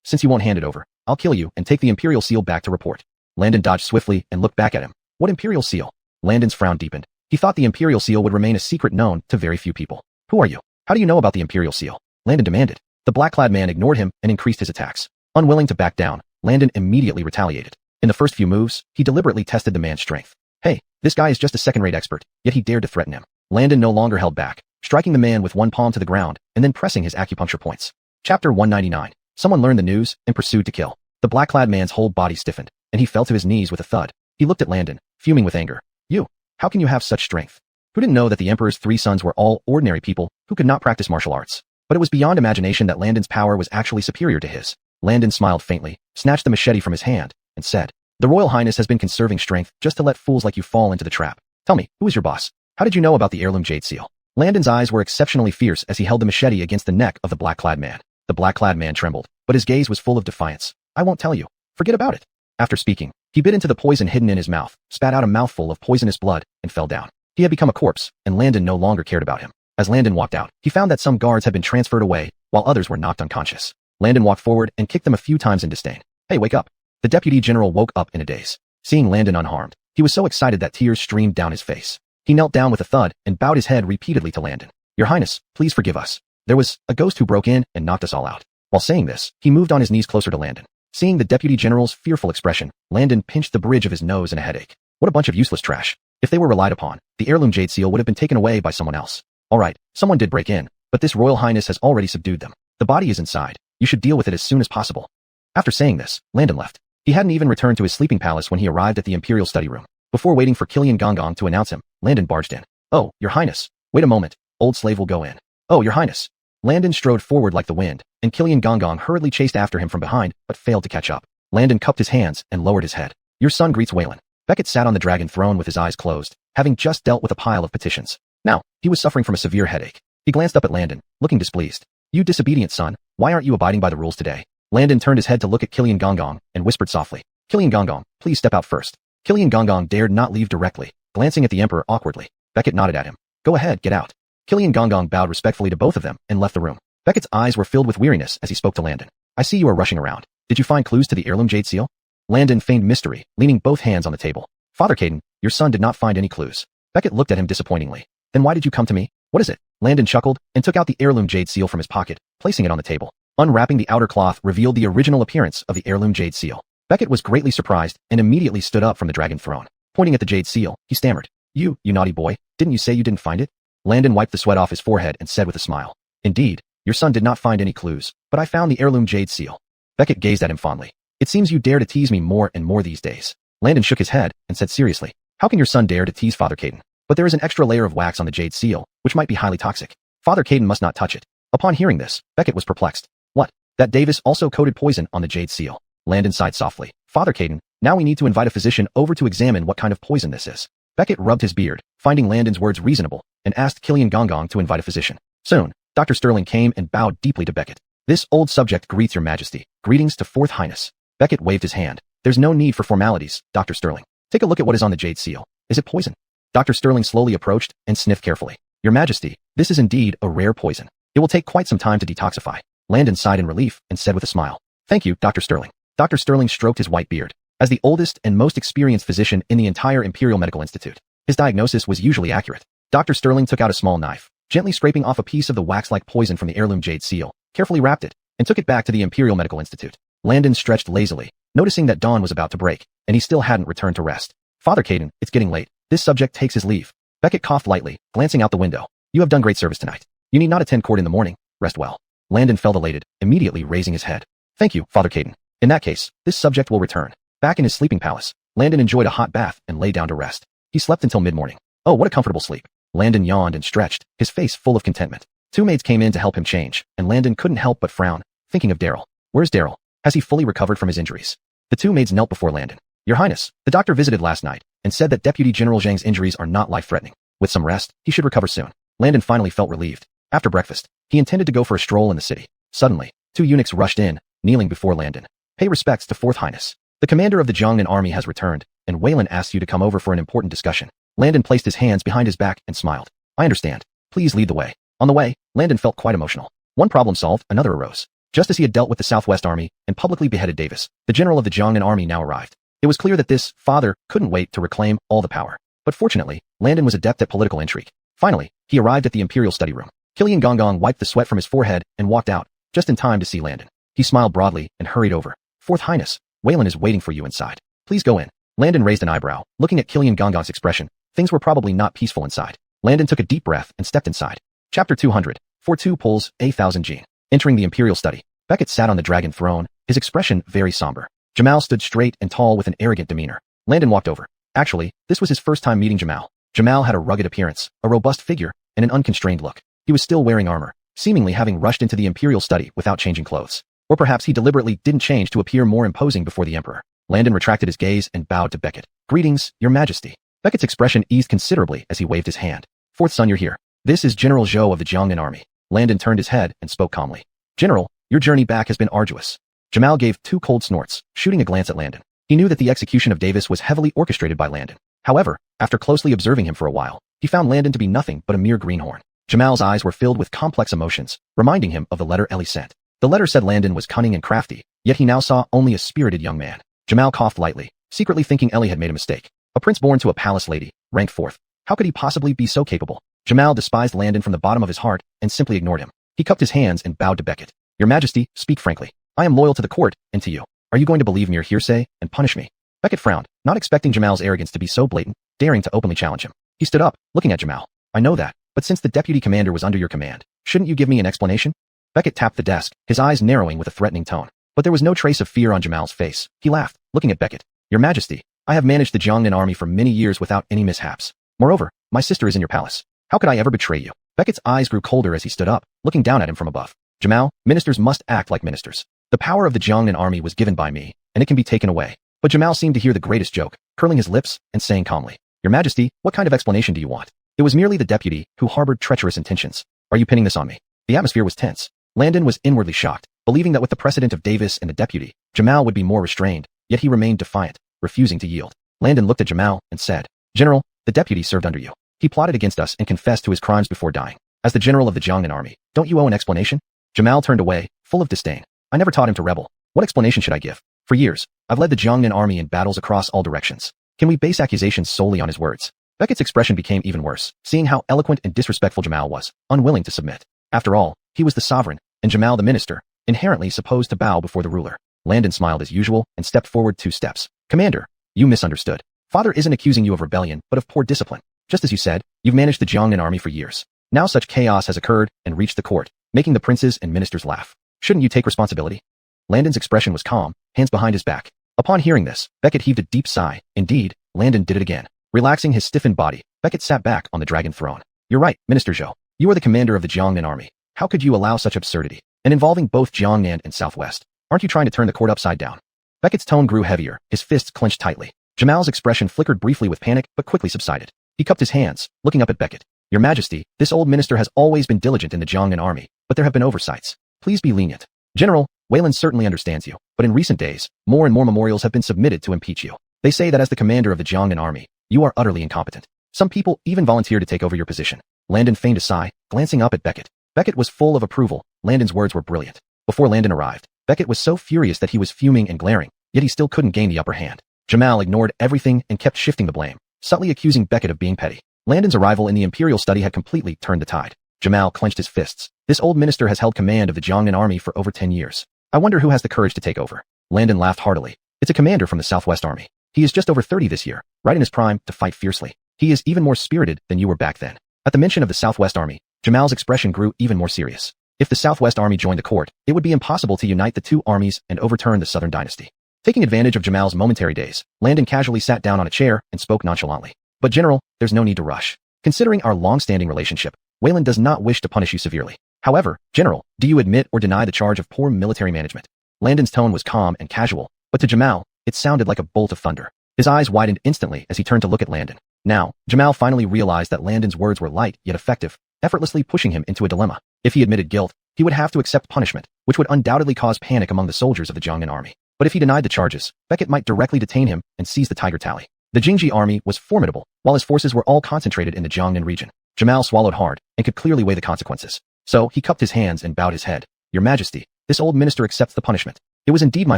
Since you won't hand it over, I'll kill you and take the Imperial Seal back to report. Landon dodged swiftly and looked back at him. What Imperial Seal? Landon's frown deepened. He thought the Imperial Seal would remain a secret known to very few people. Who are you? How do you know about the Imperial Seal? Landon demanded. The black-clad man ignored him and increased his attacks. Unwilling to back down, Landon immediately retaliated. In the first few moves, he deliberately tested the man's strength. Hey, this guy is just a second-rate expert, yet he dared to threaten him. Landon no longer held back, striking the man with one palm to the ground and then pressing his acupuncture points. Chapter 199. Someone learned the news and pursued to kill. The black-clad man's whole body stiffened, and he fell to his knees with a thud. He looked at Landon, fuming with anger. You, how can you have such strength? Who didn't know that the Emperor's 3 sons were all ordinary people who could not practice martial arts? But it was beyond imagination that Landon's power was actually superior to his. Landon smiled faintly, snatched the machete from his hand, and said, The Royal Highness has been conserving strength just to let fools like you fall into the trap. Tell me, who is your boss? How did you know about the heirloom jade seal? Landon's eyes were exceptionally fierce as he held the machete against the neck of the black-clad man. The black-clad man trembled, but his gaze was full of defiance. I won't tell you. Forget about it. After speaking, he bit into the poison hidden in his mouth, spat out a mouthful of poisonous blood, and fell down. He had become a corpse, and Landon no longer cared about him. As Landon walked out, he found that some guards had been transferred away, while others were knocked unconscious. Landon walked forward and kicked them a few times in disdain. Hey, wake up. The deputy general woke up in a daze. Seeing Landon unharmed, he was so excited that tears streamed down his face. He knelt down with a thud and bowed his head repeatedly to Landon. Your Highness, please forgive us. There was a ghost who broke in and knocked us all out. While saying this, he moved on his knees closer to Landon. Seeing the deputy general's fearful expression, Landon pinched the bridge of his nose in a headache. What a bunch of useless trash. If they were relied upon, the heirloom jade seal would have been taken away by someone else. All right, someone did break in, but this royal highness has already subdued them. The body is inside. You should deal with it as soon as possible. After saying this, Landon left. He hadn't even returned to his sleeping palace when he arrived at the imperial study room. Before waiting for Killian Gongong to announce him, Landon barged in. Oh, your highness. Wait a moment. Old slave will go in. Oh, your highness. Landon strode forward like the wind, and Killian Gongong hurriedly chased after him from behind, but failed to catch up. Landon cupped his hands and lowered his head. Your son greets Waylon. Beckett sat on the dragon throne with his eyes closed, having just dealt with a pile of petitions. Now, he was suffering from a severe headache. He glanced up at Landon, looking displeased. You disobedient son, why aren't you abiding by the rules today? Landon turned his head to look at Killian Gongong and whispered softly. Killian Gongong, please step out first. Killian Gongong dared not leave directly, glancing at the emperor awkwardly. Beckett nodded at him. Go ahead, get out. Killian Gongong bowed respectfully to both of them and left the room. Beckett's eyes were filled with weariness as he spoke to Landon. I see you are rushing around. Did you find clues to the heirloom jade seal? Landon feigned mystery, leaning both hands on the table. Father Caden, your son did not find any clues. Beckett looked at him disappointingly. Then why did you come to me? What is it? Landon chuckled and took out the heirloom jade seal from his pocket, placing it on the table. Unwrapping the outer cloth revealed the original appearance of the heirloom jade seal. Beckett was greatly surprised and immediately stood up from the dragon throne. Pointing at the jade seal, he stammered. You naughty boy, didn't you say you didn't find it? Landon wiped the sweat off his forehead and said with a smile. Indeed, your son did not find any clues, but I found the heirloom jade seal. Beckett gazed at him fondly. It seems you dare to tease me more and more these days. Landon shook his head and said seriously. How can your son dare to tease Father Caden? But there is an extra layer of wax on the jade seal, which might be highly toxic. Father Caden must not touch it. Upon hearing this, Beckett was perplexed. What? That Davis also coated poison on the jade seal. Landon sighed softly. Father Caden, now we need to invite a physician over to examine what kind of poison this is. Beckett rubbed his beard, finding Landon's words reasonable, and asked Killian Gongong to invite a physician. Soon, Dr. Sterling came and bowed deeply to Beckett. This old subject greets your majesty. Greetings to Fourth Highness. Beckett waved his hand. There's no need for formalities, Dr. Sterling. Take a look at what is on the jade seal. Is it poison? Dr. Sterling slowly approached and sniffed carefully. Your majesty, this is indeed a rare poison. It will take quite some time to detoxify. Landon sighed in relief and said with a smile. Thank you, Dr. Sterling. Dr. Sterling stroked his white beard. As the oldest and most experienced physician in the entire Imperial Medical Institute, his diagnosis was usually accurate. Dr. Sterling took out a small knife, gently scraping off a piece of the wax-like poison from the heirloom jade seal, carefully wrapped it, and took it back to the Imperial Medical Institute. Landon stretched lazily, noticing that dawn was about to break, and he still hadn't returned to rest. Father Caden, it's getting late. This subject takes his leave. Beckett coughed lightly, glancing out the window. You have done great service tonight. You need not attend court in the morning. Rest well. Landon felt elated, immediately raising his head. Thank you, Father Caden. In that case, this subject will return. Back in his sleeping palace, Landon enjoyed a hot bath and lay down to rest. He slept until mid-morning. Oh, what a comfortable sleep. Landon yawned and stretched, his face full of contentment. Two maids came in to help him change, and Landon couldn't help but frown, thinking of Daryl. Where's Daryl? Has he fully recovered from his injuries? The two maids knelt before Landon. Your Highness, the doctor visited last night and said that Deputy General Zhang's injuries are not life-threatening. With some rest, he should recover soon. Landon finally felt relieved. After breakfast, he intended to go for a stroll in the city. Suddenly, two eunuchs rushed in, kneeling before Landon. Pay respects to Fourth Highness. The commander of the Jiangnan army has returned, and Waylon asks you to come over for an important discussion. Landon placed his hands behind his back and smiled. I understand. Please lead the way. On the way, Landon felt quite emotional. One problem solved, another arose. Just as he had dealt with the Southwest Army and publicly beheaded Davis, the general of the Jiangnan army now arrived. It was clear that this father couldn't wait to reclaim all the power. But fortunately, Landon was adept at political intrigue. Finally, he arrived at the Imperial study room. Killian Gongong wiped the sweat from his forehead and walked out, just in time to see Landon. He smiled broadly and hurried over. Fourth Highness, Waylon is waiting for you inside. Please go in. Landon raised an eyebrow, looking at Killian Gongong's expression. Things were probably not peaceful inside. Landon took a deep breath and stepped inside. Chapter 200. For 2 pulls, 1,000 Gene. Entering the Imperial study, Beckett sat on the dragon throne, his expression very somber. Jamal stood straight and tall with an arrogant demeanor. Landon walked over. Actually, this was his first time meeting Jamal. Jamal had a rugged appearance, a robust figure, and an unconstrained look. He was still wearing armor, seemingly having rushed into the Imperial study without changing clothes. Or perhaps he deliberately didn't change to appear more imposing before the Emperor. Landon retracted his gaze and bowed to Beckett. Greetings, Your Majesty. Beckett's expression eased considerably as he waved his hand. Fourth son, you're here. This is General Zhou of the Jiangnan army. Landon turned his head and spoke calmly. General, your journey back has been arduous. Jamal gave 2 cold snorts, shooting a glance at Landon. He knew that the execution of Davis was heavily orchestrated by Landon. However, after closely observing him for a while, he found Landon to be nothing but a mere greenhorn. Jamal's eyes were filled with complex emotions, reminding him of the letter Ellie sent. The letter said Landon was cunning and crafty, yet he now saw only a spirited young man. Jamal coughed lightly, secretly thinking Ellie had made a mistake. A prince born to a palace lady, ranked 4th. How could he possibly be so capable? Jamal despised Landon from the bottom of his heart and simply ignored him. He cupped his hands and bowed to Beckett. Your Majesty, speak frankly. I am loyal to the court and to you. Are you going to believe mere hearsay and punish me? Beckett frowned, not expecting Jamal's arrogance to be so blatant, daring to openly challenge him. He stood up, looking at Jamal. I know that. But since the deputy commander was under your command, shouldn't you give me an explanation? Beckett tapped the desk, his eyes narrowing with a threatening tone. But there was no trace of fear on Jamal's face. He laughed, looking at Beckett. Your Majesty, I have managed the Jiangnan army for many years without any mishaps. Moreover, my sister is in your palace. How could I ever betray you? Beckett's eyes grew colder as he stood up, looking down at him from above. Jamal, ministers must act like ministers. The power of the Jiangnan army was given by me, and it can be taken away. But Jamal seemed to hear the greatest joke, curling his lips and saying calmly, Your Majesty, what kind of explanation do you want? It was merely the deputy who harbored treacherous intentions. Are you pinning this on me? The atmosphere was tense. Landon was inwardly shocked, believing that with the precedent of Davis and the deputy, Jamal would be more restrained, yet he remained defiant, refusing to yield. Landon looked at Jamal and said, General, the deputy served under you. He plotted against us and confessed to his crimes before dying. As the general of the Jiangnan army, don't you owe an explanation? Jamal turned away, full of disdain. I never taught him to rebel. What explanation should I give? For years, I've led the Jiangnan army in battles across all directions. Can we base accusations solely on his words? Beckett's expression became even worse, seeing how eloquent and disrespectful Jamal was, unwilling to submit. After all, he was the sovereign, and Jamal the minister, inherently supposed to bow before the ruler. Landon smiled as usual and stepped forward 2 steps. Commander, you misunderstood. Father isn't accusing you of rebellion, but of poor discipline. Just as you said, you've managed the Jiangnan army for years. Now such chaos has occurred and reached the court, making the princes and ministers laugh. Shouldn't you take responsibility? Landon's expression was calm, hands behind his back. Upon hearing this, Beckett heaved a deep sigh. Indeed, Landon did it again. Relaxing his stiffened body, Beckett sat back on the dragon throne. You're right, Minister Zhou. You are the commander of the Jiangnan army. How could you allow such absurdity? And involving both Jiangnan and Southwest. Aren't you trying to turn the court upside down? Beckett's tone grew heavier, his fists clenched tightly. Jamal's expression flickered briefly with panic, but quickly subsided. He cupped his hands, looking up at Beckett. Your Majesty, this old minister has always been diligent in the Jiangnan army, but there have been oversights. Please be lenient. General, Wayland certainly understands you, but in recent days, more and more memorials have been submitted to impeach you. They say that as the commander of the Jiangnan army, you are utterly incompetent. Some people even volunteer to take over your position. Landon feigned a sigh, glancing up at Beckett. Beckett was full of approval. Landon's words were brilliant. Before Landon arrived, Beckett was so furious that he was fuming and glaring, yet he still couldn't gain the upper hand. Jamal ignored everything and kept shifting the blame, subtly accusing Beckett of being petty. Landon's arrival in the imperial study had completely turned the tide. Jamal clenched his fists. This old minister has held command of the Jiangnan army for over 10 years. I wonder who has the courage to take over. Landon laughed heartily. It's a commander from the Southwest army. He is just over 30 this year, right in his prime to fight fiercely. He is even more spirited than you were back then. At the mention of the Southwest army, Jamal's expression grew even more serious. If the Southwest army joined the court, it would be impossible to unite the 2 armies and overturn the Southern dynasty. Taking advantage of Jamal's momentary daze, Landon casually sat down on a chair and spoke nonchalantly. But General, there's no need to rush. Considering our long-standing relationship, Wayland does not wish to punish you severely. However, General, do you admit or deny the charge of poor military management? Landon's tone was calm and casual, but to Jamal, it sounded like a bolt of thunder. His eyes widened instantly as he turned to look at Landon. Now, Jamal finally realized that Landon's words were light yet effective, effortlessly pushing him into a dilemma. If he admitted guilt, he would have to accept punishment, which would undoubtedly cause panic among the soldiers of the Jiangnan army. But if he denied the charges, Beckett might directly detain him and seize the Tiger Tally. The Jingji army was formidable, while his forces were all concentrated in the Jiangnan region. Jamal swallowed hard and could clearly weigh the consequences. So he cupped his hands and bowed his head. Your Majesty, this old minister accepts the punishment. It was indeed my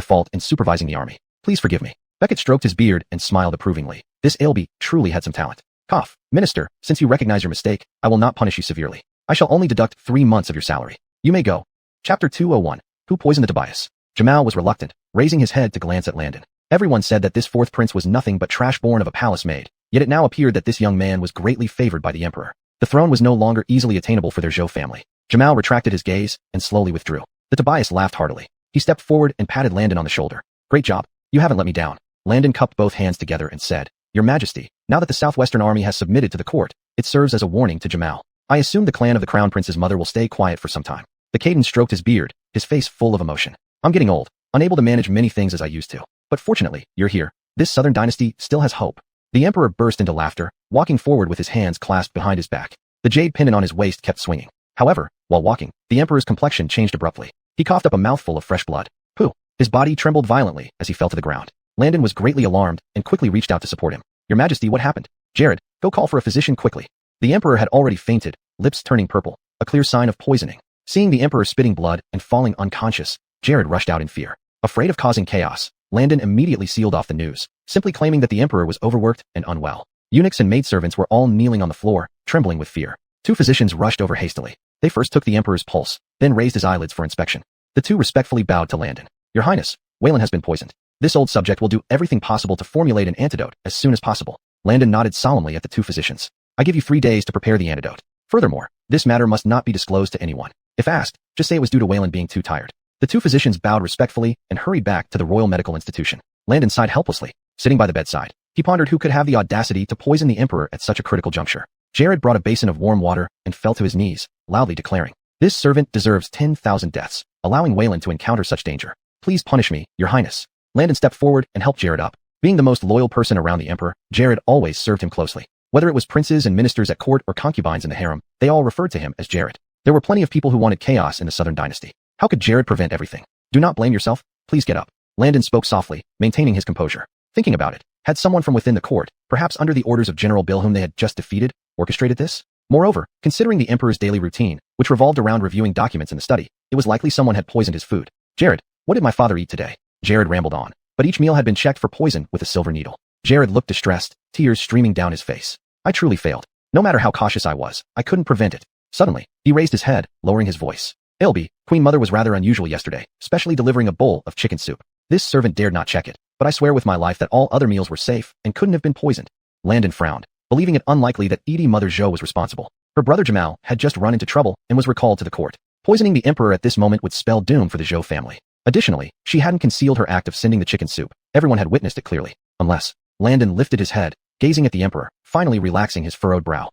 fault in supervising the army. Please forgive me. Beckett stroked his beard and smiled approvingly. This Ailby truly had some talent. Cough. Minister, since you recognize your mistake, I will not punish you severely. I shall only deduct 3 months of your salary. You may go. Chapter 201. Who poisoned the Tobias? Jamal was reluctant, raising his head to glance at Landon. Everyone said that this 4th prince was nothing but trash born of a palace maid, yet it now appeared that this young man was greatly favored by the emperor. The throne was no longer easily attainable for their Zhou family. Jamal retracted his gaze and slowly withdrew. The Tobias laughed heartily. He stepped forward and patted Landon on the shoulder. Great job. You haven't let me down. Landon cupped both hands together and said, Your Majesty, now that the Southwestern army has submitted to the court, it serves as a warning to Jamal. I assume the clan of the Crown Prince's mother will stay quiet for some time. The Caden stroked his beard, his face full of emotion. I'm getting old, unable to manage many things as I used to. But fortunately, you're here. This Southern dynasty still has hope. The emperor burst into laughter, walking forward with his hands clasped behind his back. The jade pendant on his waist kept swinging. However, while walking, the emperor's complexion changed abruptly. He coughed up a mouthful of fresh blood. Pooh! His body trembled violently as he fell to the ground. Landon was greatly alarmed and quickly reached out to support him. Your Majesty, what happened? Jared, go call for a physician quickly. The emperor had already fainted, lips turning purple, a clear sign of poisoning. Seeing the emperor spitting blood and falling unconscious, Jared rushed out in fear. Afraid of causing chaos, Landon immediately sealed off the news, simply claiming that the emperor was overworked and unwell. Eunuchs and maidservants were all kneeling on the floor, trembling with fear. 2 physicians rushed over hastily. They first took the emperor's pulse, then raised his eyelids for inspection. The 2 respectfully bowed to Landon. Your Highness, Wayland has been poisoned. This old subject will do everything possible to formulate an antidote as soon as possible. Landon nodded solemnly at the 2 physicians. I give you 3 days to prepare the antidote. Furthermore, this matter must not be disclosed to anyone. If asked, just say it was due to Wayland being too tired. The two physicians bowed respectfully and hurried back to the Royal Medical Institution. Landon sighed helplessly, sitting by the bedside. He pondered who could have the audacity to poison the Emperor at such a critical juncture. Jared brought a basin of warm water and fell to his knees, loudly declaring, "This servant deserves 10,000 deaths, allowing Wayland to encounter such danger. Please punish me, Your Highness." Landon stepped forward and helped Jared up. Being the most loyal person around the Emperor, Jared always served him closely. Whether it was princes and ministers at court or concubines in the harem, they all referred to him as Jared. There were plenty of people who wanted chaos in the Southern Dynasty. How could Jared prevent everything? "Do not blame yourself. Please get up." Landon spoke softly, maintaining his composure. Thinking about it, had someone from within the court, perhaps under the orders of General Bill whom they had just defeated, orchestrated this? Moreover, considering the Emperor's daily routine, which revolved around reviewing documents in the study, it was likely someone had poisoned his food. "Jared, what did my father eat today?" Jared rambled on, but each meal had been checked for poison with a silver needle. Jared looked distressed, tears streaming down his face. "I truly failed. No matter how cautious I was, I couldn't prevent it." Suddenly, he raised his head, lowering his voice. "Ilby, Queen Mother was rather unusual yesterday, especially delivering a bowl of chicken soup. This servant dared not check it, but I swear with my life that all other meals were safe and couldn't have been poisoned." Landon frowned, believing it unlikely that Edie Mother Jo was responsible. Her brother Jamal had just run into trouble and was recalled to the court. Poisoning the Emperor at this moment would spell doom for the Jo family. Additionally, she hadn't concealed her act of sending the chicken soup. Everyone had witnessed it clearly. Unless, Landon lifted his head, gazing at the Emperor, finally relaxing his furrowed brow.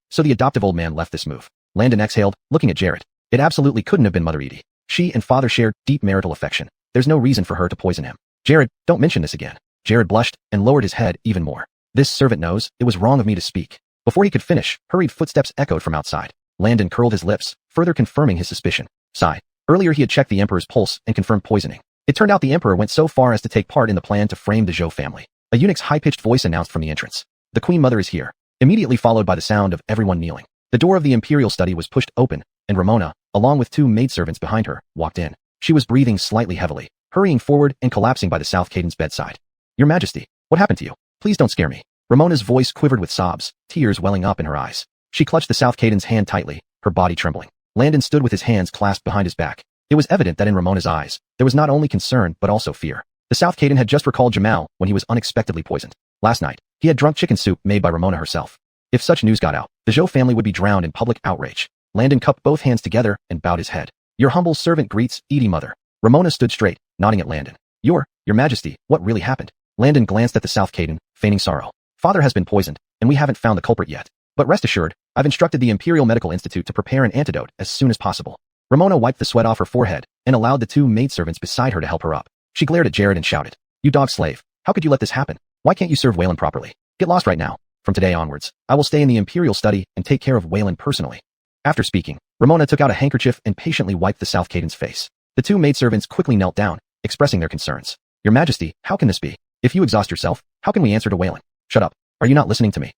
So the adoptive old man left this move. Landon exhaled, looking at Jared. It absolutely couldn't have been Mother Edie. She and father shared deep marital affection. There's no reason for her to poison him. "Jared, don't mention this again." Jared blushed and lowered his head even more. "This servant knows it was wrong of me to speak." Before he could finish, hurried footsteps echoed from outside. Landon curled his lips, further confirming his suspicion. Sigh. Earlier he had checked the Emperor's pulse and confirmed poisoning. It turned out the Emperor went so far as to take part in the plan to frame the Jo family. A eunuch's high-pitched voice announced from the entrance. "The Queen Mother is here," immediately followed by the sound of everyone kneeling. The door of the imperial study was pushed open, and Ramona, along with two maidservants behind her, walked in. She was breathing slightly heavily, hurrying forward and collapsing by the South Caden's bedside. "Your Majesty, what happened to you? Please don't scare me." Ramona's voice quivered with sobs, tears welling up in her eyes. She clutched the South Caden's hand tightly, her body trembling. Landon stood with his hands clasped behind his back. It was evident that in Ramona's eyes, there was not only concern but also fear. The South Caden had just recalled Jamal when he was unexpectedly poisoned. Last night, he had drunk chicken soup made by Ramona herself. If such news got out, the Jo family would be drowned in public outrage. Landon cupped both hands together and bowed his head. "Your humble servant greets, Edie Mother." Ramona stood straight, nodding at Landon. Your Majesty, what really happened?" Landon glanced at the South Caden, feigning sorrow. "Father has been poisoned, and we haven't found the culprit yet. But rest assured, I've instructed the Imperial Medical Institute to prepare an antidote as soon as possible." Ramona wiped the sweat off her forehead and allowed the two maidservants beside her to help her up. She glared at Jared and shouted, "You dog slave, how could you let this happen? Why can't you serve Wayland properly? Get lost right now. From today onwards, I will stay in the Imperial study and take care of Wayland personally." After speaking, Ramona took out a handkerchief and patiently wiped the South Caden's face. The two maidservants quickly knelt down, expressing their concerns. "Your Majesty, how can this be? If you exhaust yourself, how can we answer to Wayland?" "Shut up. Are you not listening to me?"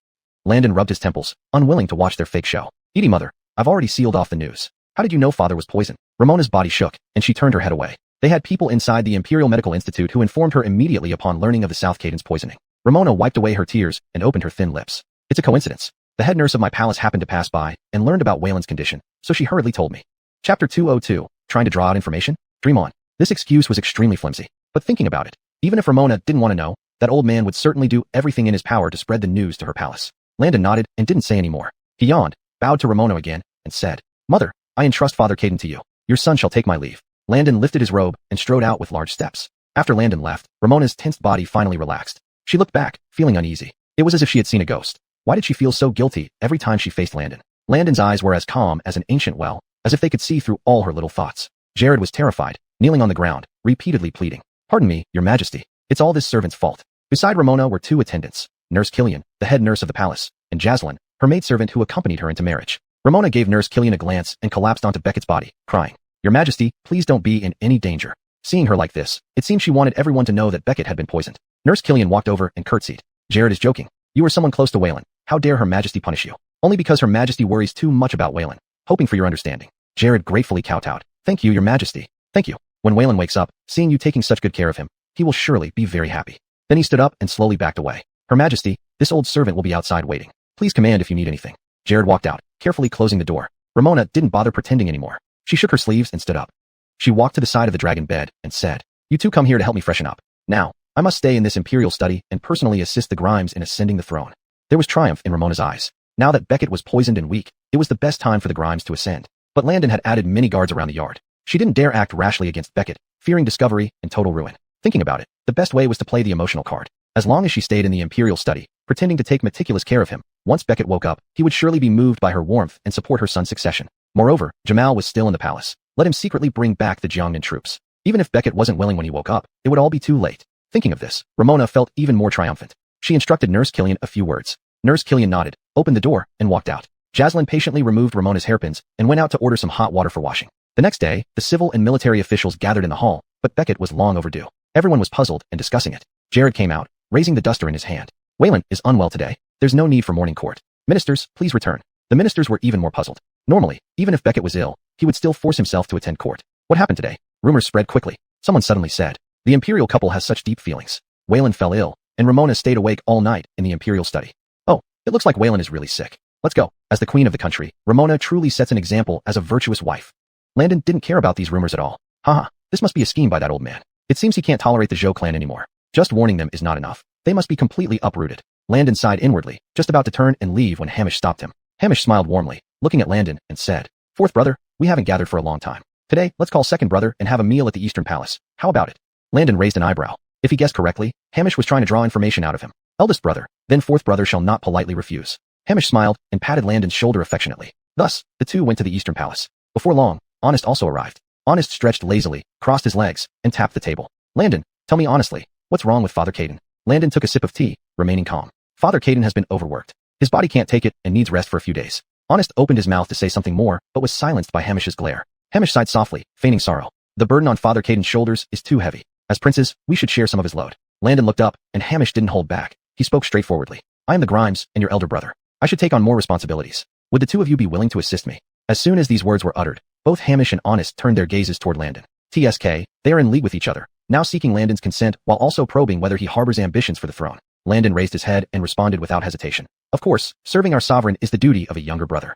Landon rubbed his temples, unwilling to watch their fake show. "Edie Mother, I've already sealed off the news. How did you know father was poisoned?" Ramona's body shook, and she turned her head away. They had people inside the Imperial Medical Institute who informed her immediately upon learning of the South Caden's poisoning. Ramona wiped away her tears and opened her thin lips. "It's a coincidence. The head nurse of my palace happened to pass by and learned about Wayland's condition, so she hurriedly told me." Chapter 202, Trying to Draw Out Information? Dream on. This excuse was extremely flimsy, but thinking about it, even if Ramona didn't want to know, that old man would certainly do everything in his power to spread the news to her palace. Landon nodded and didn't say any more. He yawned, bowed to Ramona again, and said, "Mother, I entrust Father Caden to you. Your son shall take my leave." Landon lifted his robe and strode out with large steps. After Landon left, Ramona's tensed body finally relaxed. She looked back, feeling uneasy. It was as if she had seen a ghost. Why did she feel so guilty every time she faced Landon? Landon's eyes were as calm as an ancient well, as if they could see through all her little thoughts. Jared was terrified, kneeling on the ground, repeatedly pleading, "Pardon me, Your Majesty. It's all this servant's fault." Beside Ramona were two attendants, Nurse Killian, the head nurse of the palace, and Jaslyn, her maidservant who accompanied her into marriage. Ramona gave Nurse Killian a glance and collapsed onto Beckett's body, crying, "Your Majesty, please don't be in any danger." Seeing her like this, it seemed she wanted everyone to know that Beckett had been poisoned. Nurse Killian walked over and curtsied. "Jared is joking. You are someone close to Wayland. How dare Her Majesty punish you? Only because Her Majesty worries too much about Wayland. Hoping for your understanding." Jared gratefully kowtowed. "Thank you, Your Majesty. Thank you. When Wayland wakes up, seeing you taking such good care of him, he will surely be very happy." Then he stood up and slowly backed away. "Her Majesty, this old servant will be outside waiting. Please command if you need anything." Jared walked out, carefully closing the door. Ramona didn't bother pretending anymore. She shook her sleeves and stood up. She walked to the side of the dragon bed and said, "You two come here to help me freshen up. Now, I must stay in this imperial study and personally assist the Grimes in ascending the throne." There was triumph in Ramona's eyes. Now that Beckett was poisoned and weak, it was the best time for the Grimes to ascend. But Landon had added many guards around the yard. She didn't dare act rashly against Beckett, fearing discovery and total ruin. Thinking about it, the best way was to play the emotional card. As long as she stayed in the Imperial study, pretending to take meticulous care of him, once Beckett woke up, he would surely be moved by her warmth and support her son's succession. Moreover, Jamal was still in the palace. Let him secretly bring back the Jiangnan troops. Even if Beckett wasn't willing when he woke up, it would all be too late. Thinking of this, Ramona felt even more triumphant. She instructed Nurse Killian a few words. Nurse Killian nodded, opened the door, and walked out. Jaslyn patiently removed Ramona's hairpins and went out to order some hot water for washing. The next day, the civil and military officials gathered in the hall, but Beckett was long overdue. Everyone was puzzled and discussing it. Jared came out, raising the duster in his hand. Waylon is unwell today. There's no need for morning court. Ministers, please return. The ministers were even more puzzled. Normally, even if Beckett was ill, he would still force himself to attend court. What happened today? Rumors spread quickly. Someone suddenly said, the Imperial couple has such deep feelings. Waylon fell ill, and Ramona stayed awake all night in the Imperial study. Oh, it looks like Waylon is really sick. Let's go. As the queen of the country, Ramona truly sets an example as a virtuous wife. Landon didn't care about these rumors at all. Haha, this must be a scheme by that old man. It seems he can't tolerate the Zhou clan anymore. Just warning them is not enough. They must be completely uprooted. Landon sighed inwardly, just about to turn and leave when Hamish stopped him. Hamish smiled warmly, looking at Landon, and said, Fourth brother, we haven't gathered for a long time. Today, let's call second brother and have a meal at the Eastern Palace. How about it? Landon raised an eyebrow. If he guessed correctly, Hamish was trying to draw information out of him. Eldest brother, then fourth brother shall not politely refuse. Hamish smiled and patted Landon's shoulder affectionately. Thus, the two went to the Eastern Palace. Before long, Honest also arrived. Honest stretched lazily, crossed his legs, and tapped the table. Landon, tell me honestly, what's wrong with Father Caden? Landon took a sip of tea, remaining calm. Father Caden has been overworked. His body can't take it and needs rest for a few days. Honest opened his mouth to say something more, but was silenced by Hamish's glare. Hamish sighed softly, feigning sorrow. The burden on Father Caden's shoulders is too heavy. As princes, we should share some of his load. Landon looked up, and Hamish didn't hold back. He spoke straightforwardly. I am the Grimes, and your elder brother. I should take on more responsibilities. Would the two of you be willing to assist me? As soon as these words were uttered, both Hamish and Honest turned their gazes toward Landon. TSK, they are in league with each other, now seeking Landon's consent while also probing whether he harbors ambitions for the throne. Landon raised his head and responded without hesitation. Of course, serving our sovereign is the duty of a younger brother.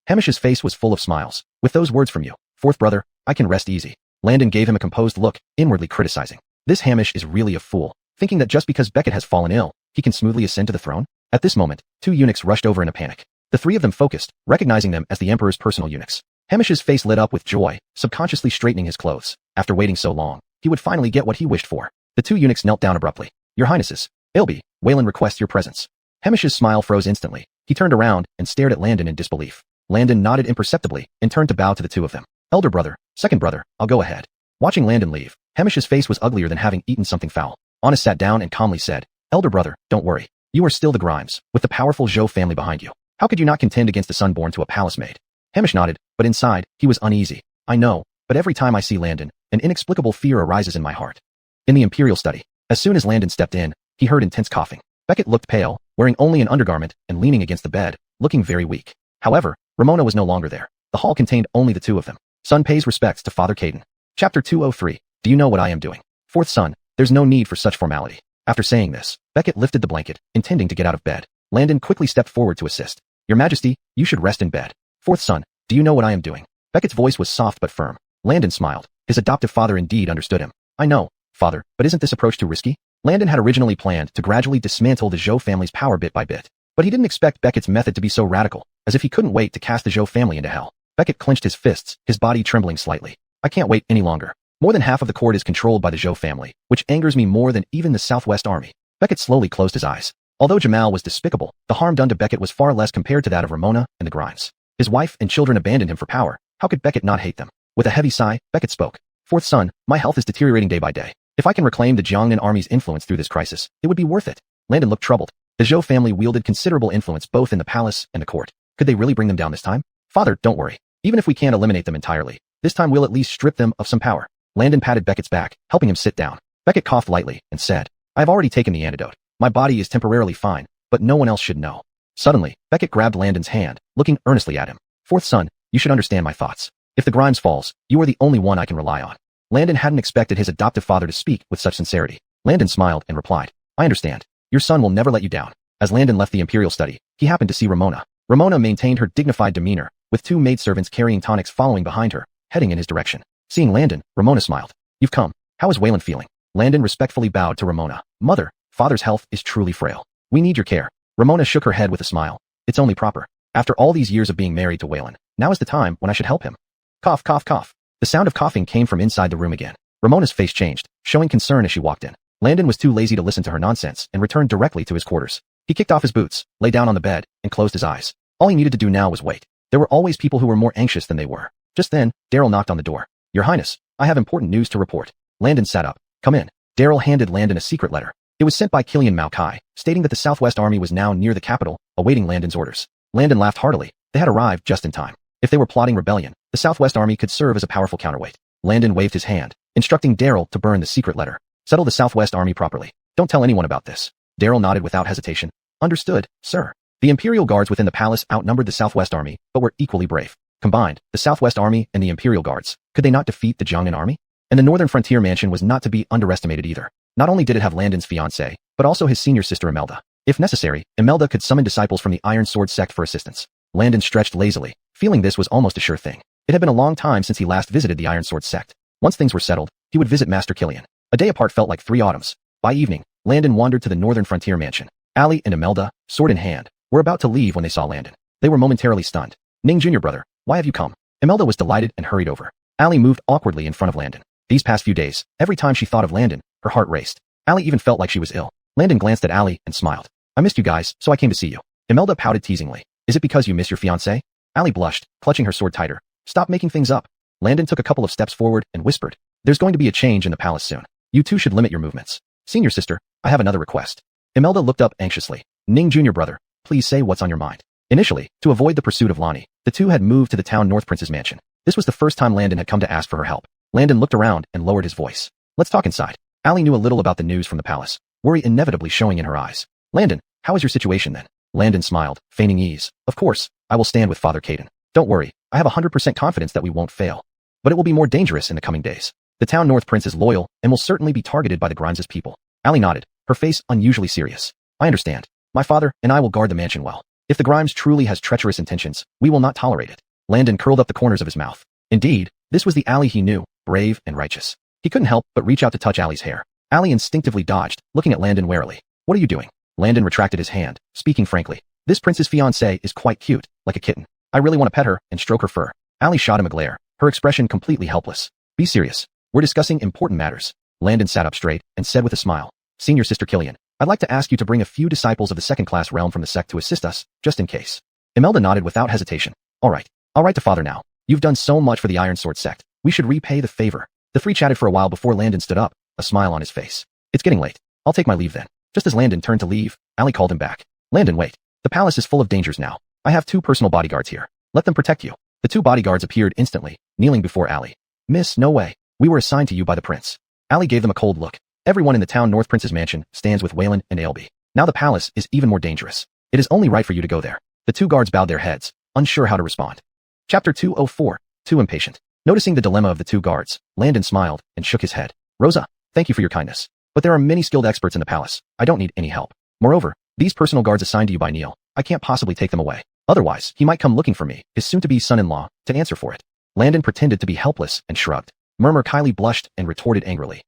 Hamish's face was full of smiles. With those words from you, fourth brother, I can rest easy. Landon gave him a composed look, inwardly criticizing. This Hamish is really a fool, thinking that just because Beckett has fallen ill, he can smoothly ascend to the throne. At this moment, two eunuchs rushed over in a panic. The three of them focused, recognizing them as the emperor's personal eunuchs. Hamish's face lit up with joy, subconsciously straightening his clothes. After waiting so long, he would finally get what he wished for. The two eunuchs knelt down abruptly. Your Highnesses, Ilby, Waylon requests your presence. Hamish's smile froze instantly. He turned around and stared at Landon in disbelief. Landon nodded imperceptibly and turned to bow to the two of them. Elder brother, second brother, I'll go ahead. Watching Landon leave, Hamish's face was uglier than having eaten something foul. Honest sat down and calmly said, Elder brother, don't worry. You are still the Grimes, with the powerful Zhou family behind you. How could you not contend against the son born to a palace maid? Hamish nodded, but inside, he was uneasy. I know, but every time I see Landon, an inexplicable fear arises in my heart. In the Imperial study, as soon as Landon stepped in, he heard intense coughing. Beckett looked pale, wearing only an undergarment and leaning against the bed, looking very weak. However, Ramona was no longer there. The hall contained only the two of them. Son pays respects to Father Caden. Chapter 203. Do you know what I am doing? Fourth son, there's no need for such formality. After saying this, Beckett lifted the blanket, intending to get out of bed. Landon quickly stepped forward to assist. Your Majesty, you should rest in bed. Fourth son, do you know what I am doing? Beckett's voice was soft but firm. Landon smiled. His adoptive father indeed understood him. I know, father, but isn't this approach too risky? Landon had originally planned to gradually dismantle the Zhou family's power bit by bit. But he didn't expect Beckett's method to be so radical, as if he couldn't wait to cast the Zhou family into hell. Beckett clenched his fists, his body trembling slightly. I can't wait any longer. More than half of the court is controlled by the Zhou family, which angers me more than even the Southwest Army. Beckett slowly closed his eyes. Although Jamal was despicable, the harm done to Beckett was far less compared to that of Ramona and the Grimes. His wife and children abandoned him for power. How could Beckett not hate them? With a heavy sigh, Beckett spoke. Fourth son, my health is deteriorating day by day. If I can reclaim the Jiangnan army's influence through this crisis, it would be worth it. Landon looked troubled. The Zhou family wielded considerable influence both in the palace and the court. Could they really bring them down this time? Father, don't worry. Even if we can't eliminate them entirely, this time we'll at least strip them of some power. Landon patted Beckett's back, helping him sit down. Beckett coughed lightly and said, I've already taken the antidote. My body is temporarily fine, but no one else should know. Suddenly, Beckett grabbed Landon's hand, looking earnestly at him. Fourth son, you should understand my thoughts. If the Grimes falls, you are the only one I can rely on. Landon hadn't expected his adoptive father to speak with such sincerity. Landon smiled and replied, I understand. Your son will never let you down. As Landon left the Imperial study, he happened to see Ramona. Ramona maintained her dignified demeanor, with two maidservants carrying tonics following behind her, heading in his direction. Seeing Landon, Ramona smiled. You've come. How is Waylon feeling? Landon respectfully bowed to Ramona. Mother, father's health is truly frail. We need your care. Ramona shook her head with a smile. It's only proper. After all these years of being married to Waylon, now is the time when I should help him. Cough, cough, cough. The sound of coughing came from inside the room again. Ramona's face changed, showing concern as she walked in. Landon was too lazy to listen to her nonsense and returned directly to his quarters. He kicked off his boots, lay down on the bed, and closed his eyes. All he needed to do now was wait. There were always people who were more anxious than they were. Just then, Daryl knocked on the door. Your Highness, I have important news to report. Landon sat up. Come in. Daryl handed Landon a secret letter. It was sent by Killian Maokai, stating that the Southwest Army was now near the capital, awaiting Landon's orders. Landon laughed heartily. They had arrived just in time. If they were plotting rebellion, the Southwest Army could serve as a powerful counterweight. Landon waved his hand, instructing Daryl to burn the secret letter. Settle the Southwest Army properly. Don't tell anyone about this. Daryl nodded without hesitation. Understood, sir. The Imperial Guards within the palace outnumbered the Southwest Army, but were equally brave. Combined, the Southwest Army and the Imperial Guards, could they not defeat the Jiangnan Army? And the Northern Frontier Mansion was not to be underestimated either. Not only did it have Landon's fiancée, but also his senior sister Imelda. If necessary, Imelda could summon disciples from the Iron Sword sect for assistance. Landon stretched lazily, feeling this was almost a sure thing. It had been a long time since he last visited the Iron Sword sect. Once things were settled, he would visit Master Killian. A day apart felt like 3 autumns. By evening, Landon wandered to the Northern Frontier Mansion. Allie and Imelda, sword in hand, were about to leave when they saw Landon. They were momentarily stunned. Ning Jr. brother, why have you come? Imelda was delighted and hurried over. Allie moved awkwardly in front of Landon. These past few days, every time she thought of Landon, her heart raced. Allie even felt like she was ill. Landon glanced at Allie and smiled. I missed you guys, so I came to see you. Imelda pouted teasingly. Is it because you miss your fiancé? Allie blushed, clutching her sword tighter. Stop making things up. Landon took a couple of steps forward and whispered. There's going to be a change in the palace soon. You two should limit your movements. Senior sister, I have another request. Imelda looked up anxiously. Ning Jr. brother, please say what's on your mind. Initially, to avoid the pursuit of Lonnie, the two had moved to the town North Prince's mansion. This was the first time Landon had come to ask for her help. Landon looked around and lowered his voice. Let's talk inside. Allie knew a little about the news from the palace, worry inevitably showing in her eyes. Landon, how is your situation then? Landon smiled, feigning ease. Of course, I will stand with Father Caden. Don't worry, I have 100% confidence that we won't fail. But it will be more dangerous in the coming days. The town North Prince is loyal and will certainly be targeted by the Grimes' people. Allie nodded, her face unusually serious. I understand. My father and I will guard the mansion well. If the Grimes truly has treacherous intentions, we will not tolerate it. Landon curled up the corners of his mouth. Indeed, this was the Allie he knew, brave and righteous. He couldn't help but reach out to touch Allie's hair. Allie instinctively dodged, looking at Landon warily. What are you doing? Landon retracted his hand, speaking frankly. This prince's fiancée is quite cute, like a kitten. I really want to pet her and stroke her fur. Allie shot him a glare, her expression completely helpless. Be serious. We're discussing important matters. Landon sat up straight and said with a smile. Senior Sister Killian, I'd like to ask you to bring a few disciples of the second-class realm from the sect to assist us, just in case. Imelda nodded without hesitation. All right. I'll write to Father now. You've done so much for the Iron Sword sect. We should repay the favor. The three chatted for a while before Landon stood up, a smile on his face. It's getting late. I'll take my leave then. Just as Landon turned to leave, Allie called him back. Landon, wait. The palace is full of dangers now. I have 2 personal bodyguards here. Let them protect you. The 2 bodyguards appeared instantly, kneeling before Allie. Miss, no way. We were assigned to you by the prince. Allie gave them a cold look. Everyone in the town North Prince's mansion stands with Waylon and Ailby. Now the palace is even more dangerous. It is only right for you to go there. The 2 guards bowed their heads, unsure how to respond. Chapter 204, Too Impatient. Noticing the dilemma of the 2 guards, Landon smiled and shook his head. Rosa, thank you for your kindness. But there are many skilled experts in the palace. I don't need any help. Moreover, these personal guards assigned to you by Neil, I can't possibly take them away. Otherwise, he might come looking for me, his soon-to-be son-in-law, to answer for it. Landon pretended to be helpless and shrugged. Murmur Kylie blushed and retorted angrily.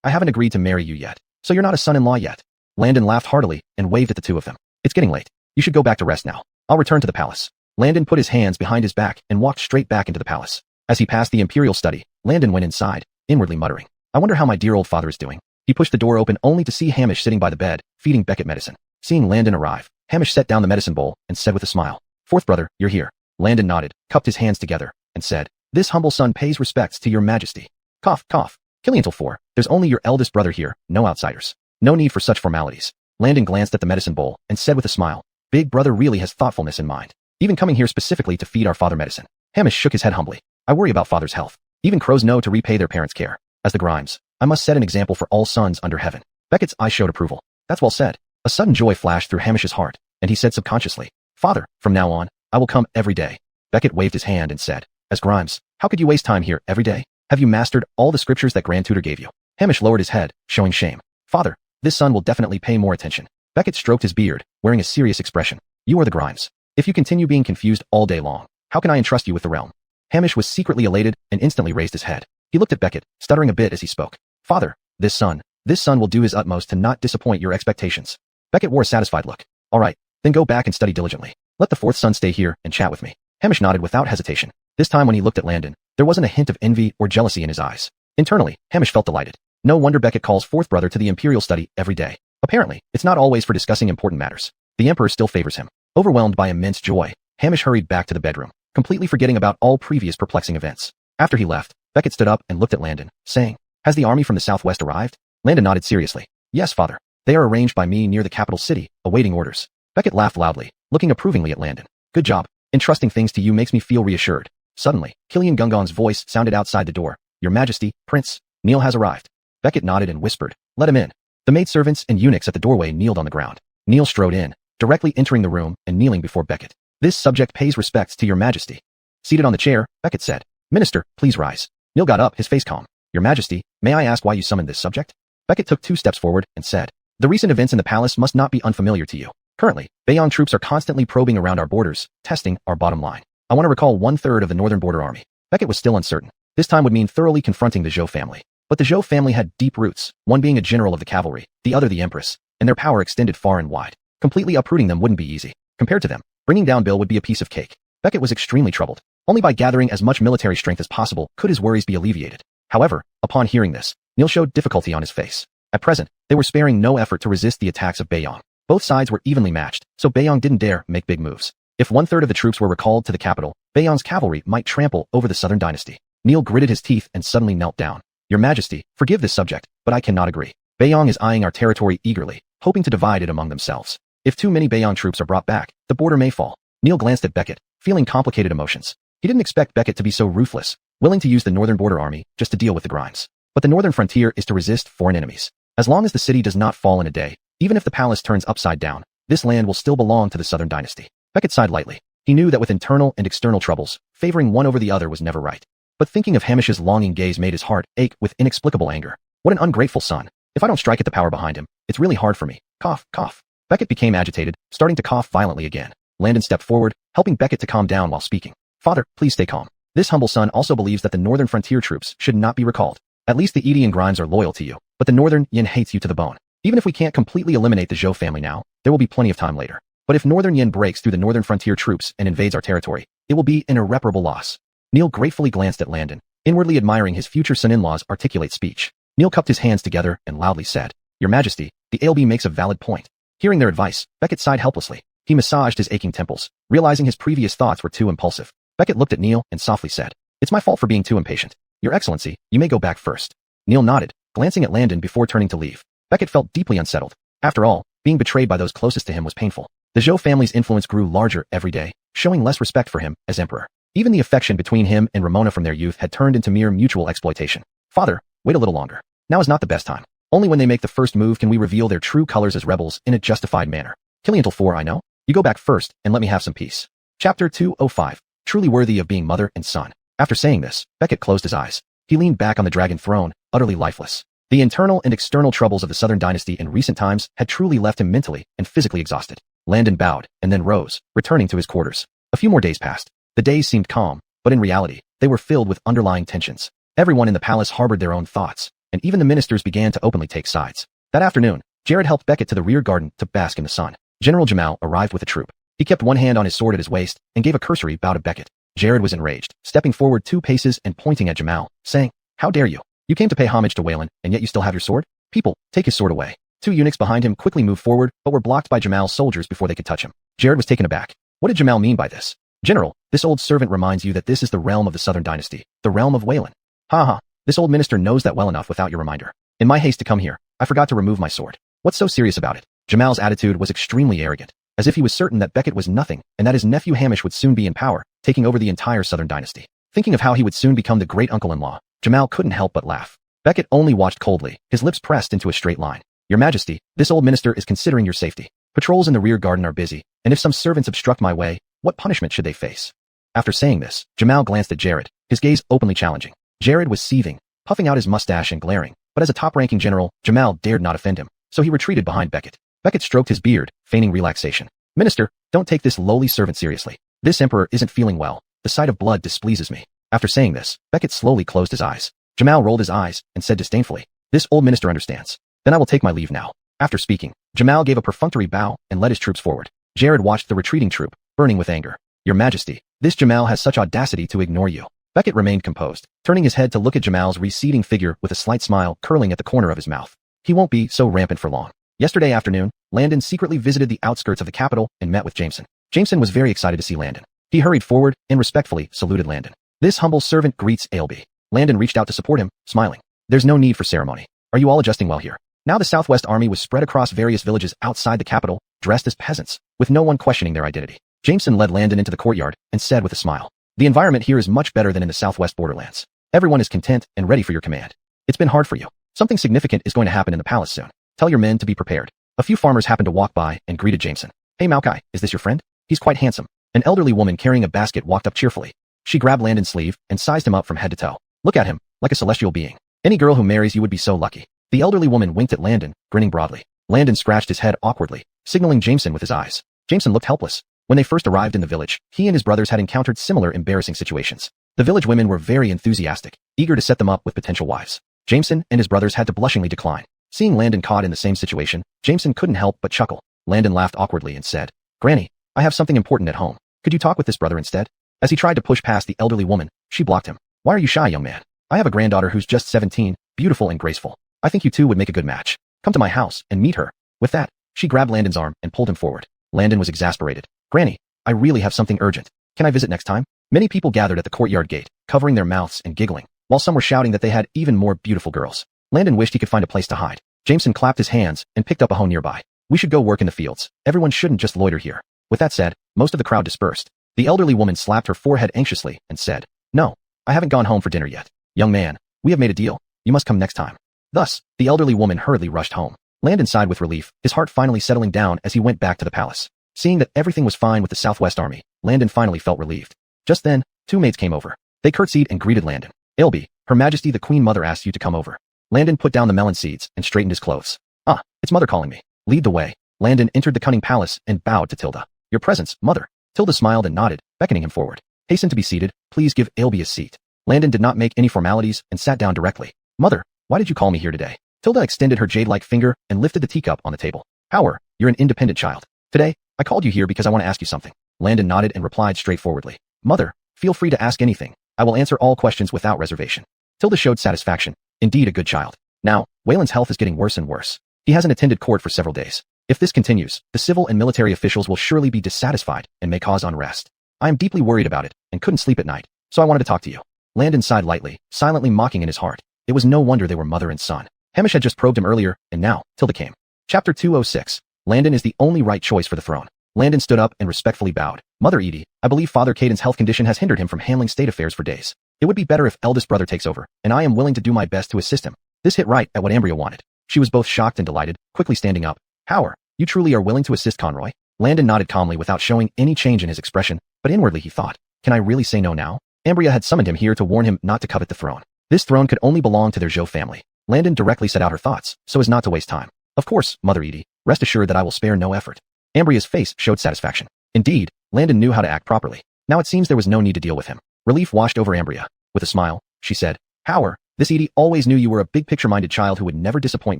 I haven't agreed to marry you yet, so you're not a son-in-law yet. Landon laughed heartily and waved at the 2 of them. It's getting late. You should go back to rest now. I'll return to the palace. Landon put his hands behind his back and walked straight back into the palace. As he passed the Imperial study, Landon went inside, inwardly muttering. I wonder how my dear old father is doing. He pushed the door open only to see Hamish sitting by the bed, feeding Beckett medicine. Seeing Landon arrive, Hamish set down the medicine bowl and said with a smile, Fourth brother, you're here. Landon nodded, cupped his hands together, and said, This humble son pays respects to your majesty. Cough, cough. Killian till 4. There's only your eldest brother here, no outsiders. No need for such formalities. Landon glanced at the medicine bowl and said with a smile, Big brother really has thoughtfulness in mind. Even coming here specifically to feed our father medicine. Hamish shook his head humbly. I worry about father's health. Even crows know to repay their parents' care. As the Grimes, I must set an example for all sons under heaven. Beckett's eyes showed approval. That's well said. A sudden joy flashed through Hamish's heart, and he said subconsciously, Father, from now on, I will come every day. Beckett waved his hand and said, As Grimes, how could you waste time here every day? Have you mastered all the scriptures that Grand Tutor gave you? Hamish lowered his head, showing shame. Father, this son will definitely pay more attention. Beckett stroked his beard, wearing a serious expression. You are the Grimes. If you continue being confused all day long, how can I entrust you with the realm? Hamish was secretly elated and instantly raised his head. He looked at Beckett, stuttering a bit as he spoke. Father, this son will do his utmost to not disappoint your expectations. Beckett wore a satisfied look. All right, then go back and study diligently. Let the fourth son stay here and chat with me. Hamish nodded without hesitation. This time when he looked at Landon, there wasn't a hint of envy or jealousy in his eyes. Internally, Hamish felt delighted. No wonder Beckett calls fourth brother to the imperial study every day. Apparently, it's not always for discussing important matters. The emperor still favors him. Overwhelmed by immense joy, Hamish hurried back to the bedroom, completely forgetting about all previous perplexing events. After he left, Beckett stood up and looked at Landon, saying, "Has the army from the southwest arrived?" Landon nodded seriously. "Yes, father. They are arranged by me near the capital city, awaiting orders." Beckett laughed loudly, looking approvingly at Landon. "Good job. Entrusting things to you makes me feel reassured." Suddenly, Killian Gungon's voice sounded outside the door. "Your Majesty, Prince, Neil has arrived." Beckett nodded and whispered, "Let him in." The maidservants and eunuchs at the doorway kneeled on the ground. Neil strode in, directly entering the room and kneeling before Beckett. "This subject pays respects to your Majesty." Seated on the chair, Beckett said, "Minister, please rise." Neil got up, his face calm. "Your Majesty, may I ask why you summoned this subject?" Beckett took 2 steps forward and said, "The recent events in the palace must not be unfamiliar to you. Currently, Bayong troops are constantly probing around our borders, testing our bottom line. I want to recall 1/3 of the northern border army." Beckett was still uncertain. This time would mean thoroughly confronting the Zhou family. But the Zhou family had deep roots, one being a general of the cavalry, the other the empress, and their power extended far and wide. Completely uprooting them wouldn't be easy. Compared to them, bringing down Bill would be a piece of cake. Beckett was extremely troubled. Only by gathering as much military strength as possible could his worries be alleviated. However, upon hearing this, Neil showed difficulty on his face. At present, they were sparing no effort to resist the attacks of Bayong. Both sides were evenly matched, so Bayong didn't dare make big moves. If 1/3 of the troops were recalled to the capital, Bayong's cavalry might trample over the southern dynasty. Neil gritted his teeth and suddenly knelt down. "Your Majesty, forgive this subject, but I cannot agree. Bayong is eyeing our territory eagerly, hoping to divide it among themselves. If too many Bayong troops are brought back, the border may fall." Neil glanced at Beckett, feeling complicated emotions. He didn't expect Beckett to be so ruthless, willing to use the northern border army just to deal with the Grimes. But the northern frontier is to resist foreign enemies. As long as the city does not fall in a day, even if the palace turns upside down, this land will still belong to the southern dynasty. Beckett sighed lightly. He knew that with internal and external troubles, favoring one over the other was never right. But thinking of Hamish's longing gaze made his heart ache with inexplicable anger. What an ungrateful son. If I don't strike at the power behind him, it's really hard for me. Cough, cough. Beckett became agitated, starting to cough violently again. Landon stepped forward, helping Beckett to calm down while speaking. "Father, please stay calm. This humble son also believes that the northern frontier troops should not be recalled. At least the Edian Grimes are loyal to you, but the northern Yin hates you to the bone. Even if we can't completely eliminate the Zhou family now, there will be plenty of time later. But if northern Yin breaks through the northern frontier troops and invades our territory, it will be an irreparable loss." Neil gratefully glanced at Landon, inwardly admiring his future son-in-law's articulate speech. Neil cupped his hands together and loudly said, "Your Majesty, the ALB makes a valid point." Hearing their advice, Beckett sighed helplessly. He massaged his aching temples, realizing his previous thoughts were too impulsive. Beckett looked at Neil and softly said, "It's my fault for being too impatient. Your Excellency, you may go back first." Neil nodded, glancing at Landon before turning to leave. Beckett felt deeply unsettled. After all, being betrayed by those closest to him was painful. The Zhou family's influence grew larger every day, showing less respect for him as emperor. Even the affection between him and Ramona from their youth had turned into mere mutual exploitation. "Father, wait a little longer. Now is not the best time. Only when they make the first move can we reveal their true colors as rebels in a justified manner. Killing until 4, I know. You go back first and let me have some peace." Chapter 205. Truly worthy of being mother and son. After saying this, Beckett closed his eyes. He leaned back on the dragon throne, utterly lifeless. The internal and external troubles of the southern dynasty in recent times had truly left him mentally and physically exhausted. Landon bowed and then rose, returning to his quarters. A few more days passed. The days seemed calm, but in reality, they were filled with underlying tensions. Everyone in the palace harbored their own thoughts, and even the ministers began to openly take sides. That afternoon, Jared helped Beckett to the rear garden to bask in the sun. General Jamal arrived with a troop. He kept one hand on his sword at his waist and gave a cursory bow to Beckett. Jared was enraged, stepping forward 2 paces and pointing at Jamal, saying, "How dare you? You came to pay homage to Wayland, and yet you still have your sword? People, take his sword away." 2 eunuchs behind him quickly moved forward, but were blocked by Jamal's soldiers before they could touch him. Jared was taken aback. What did Jamal mean by this? "General, this old servant reminds you that this is the realm of the southern dynasty, the realm of Wayland." "Ha ha, this old minister knows that well enough without your reminder. In my haste to come here, I forgot to remove my sword. What's so serious about it?" Jamal's attitude was extremely arrogant, as if he was certain that Beckett was nothing and that his nephew Hamish would soon be in power, taking over the entire southern dynasty. Thinking of how he would soon become the great uncle-in-law, Jamal couldn't help but laugh. Beckett only watched coldly, his lips pressed into a straight line. "Your Majesty, this old minister is considering your safety. Patrols in the rear garden are busy, and if some servants obstruct my way, what punishment should they face?" After saying this, Jamal glanced at Jared, his gaze openly challenging. Jared was seething, puffing out his mustache and glaring, but as a top-ranking general, Jamal dared not offend him, so he retreated behind Beckett. Beckett stroked his beard, feigning relaxation. "Minister, don't take this lowly servant seriously. This emperor isn't feeling well. The sight of blood displeases me." After saying this, Beckett slowly closed his eyes. Jamal rolled his eyes and said disdainfully, "This old minister understands. Then I will take my leave now." After speaking, Jamal gave a perfunctory bow and led his troops forward. Jared watched the retreating troop, burning with anger. Your Majesty, this Jamal has such audacity to ignore you. Beckett remained composed, turning his head to look at Jamal's receding figure with a slight smile curling at the corner of his mouth. He won't be so rampant for long. Yesterday afternoon, Landon secretly visited the outskirts of the capital and met with Jameson. Jameson was very excited to see Landon. He hurried forward and respectfully saluted Landon. This humble servant greets Ailby. Landon reached out to support him, smiling. There's no need for ceremony. Are you all adjusting well here? Now the Southwest Army was spread across various villages outside the capital, dressed as peasants, with no one questioning their identity. Jameson led Landon into the courtyard and said with a smile, the environment here is much better than in the Southwest borderlands. Everyone is content and ready for your command. It's been hard for you. Something significant is going to happen in the palace soon. Tell your men to be prepared. A few farmers happened to walk by and greeted Jameson. Hey Maokai, is this your friend? He's quite handsome. An elderly woman carrying a basket walked up cheerfully. She grabbed Landon's sleeve and sized him up from head to toe. Look at him, like a celestial being. Any girl who marries you would be so lucky. The elderly woman winked at Landon, grinning broadly. Landon scratched his head awkwardly, signaling Jameson with his eyes. Jameson looked helpless. When they first arrived in the village, he and his brothers had encountered similar embarrassing situations. The village women were very enthusiastic, eager to set them up with potential wives. Jameson and his brothers had to blushingly decline. Seeing Landon caught in the same situation, Jameson couldn't help but chuckle. Landon laughed awkwardly and said, Granny, I have something important at home. Could you talk with this brother instead? As he tried to push past the elderly woman, she blocked him. Why are you shy, young man? I have a granddaughter who's just 17, beautiful and graceful. I think you two would make a good match. Come to my house and meet her. With that, she grabbed Landon's arm and pulled him forward. Landon was exasperated. Granny, I really have something urgent. Can I visit next time? Many people gathered at the courtyard gate, covering their mouths and giggling, while some were shouting that they had even more beautiful girls. Landon wished he could find a place to hide. Jameson clapped his hands and picked up a hoe nearby. We should go work in the fields. Everyone shouldn't just loiter here. With that said, most of the crowd dispersed. The elderly woman slapped her forehead anxiously and said, No, I haven't gone home for dinner yet. Young man, we have made a deal. You must come next time. Thus, the elderly woman hurriedly rushed home. Landon sighed with relief, his heart finally settling down as he went back to the palace. Seeing that everything was fine with the Southwest Army, Landon finally felt relieved. Just then, two maids came over. They curtsied and greeted Landon. Ailby, Her Majesty the Queen Mother asked you to come over. Landon put down the melon seeds and straightened his clothes. Ah, it's Mother calling me. Lead the way. Landon entered the cunning palace and bowed to Tilda. Your presence, Mother. Tilda smiled and nodded, beckoning him forward. Hasten to be seated. Please give Ailby a seat. Landon did not make any formalities and sat down directly. Mother, why did you call me here today? Tilda extended her jade-like finger and lifted the teacup on the table. Howard, you're an independent child. Today, I called you here because I want to ask you something. Landon nodded and replied straightforwardly. Mother, feel free to ask anything. I will answer all questions without reservation. Tilda showed satisfaction. Indeed a good child. Now, Waylon's health is getting worse and worse. He hasn't attended court for several days. If this continues, the civil and military officials will surely be dissatisfied and may cause unrest. I am deeply worried about it and couldn't sleep at night, so I wanted to talk to you. Landon sighed lightly, silently mocking in his heart. It was no wonder they were mother and son. Hamish had just probed him earlier, and now, Tilda came. Chapter 206. Landon is the only right choice for the throne. Landon stood up and respectfully bowed. Mother Edie, I believe Father Caden's health condition has hindered him from handling state affairs for days. It would be better if eldest brother takes over, and I am willing to do my best to assist him. This hit right at what Ambria wanted. She was both shocked and delighted, quickly standing up. Howard, you truly are willing to assist Conroy? Landon nodded calmly without showing any change in his expression, but inwardly he thought, can I really say no now? Ambria had summoned him here to warn him not to covet the throne. This throne could only belong to their Zhou family. Landon directly set out her thoughts, so as not to waste time. Of course, Mother Edie, rest assured that I will spare no effort. Ambria's face showed satisfaction. Indeed, Landon knew how to act properly. Now it seems there was no need to deal with him. Relief washed over Ambria. With a smile, she said, Howard, this Edie always knew you were a big picture-minded child who would never disappoint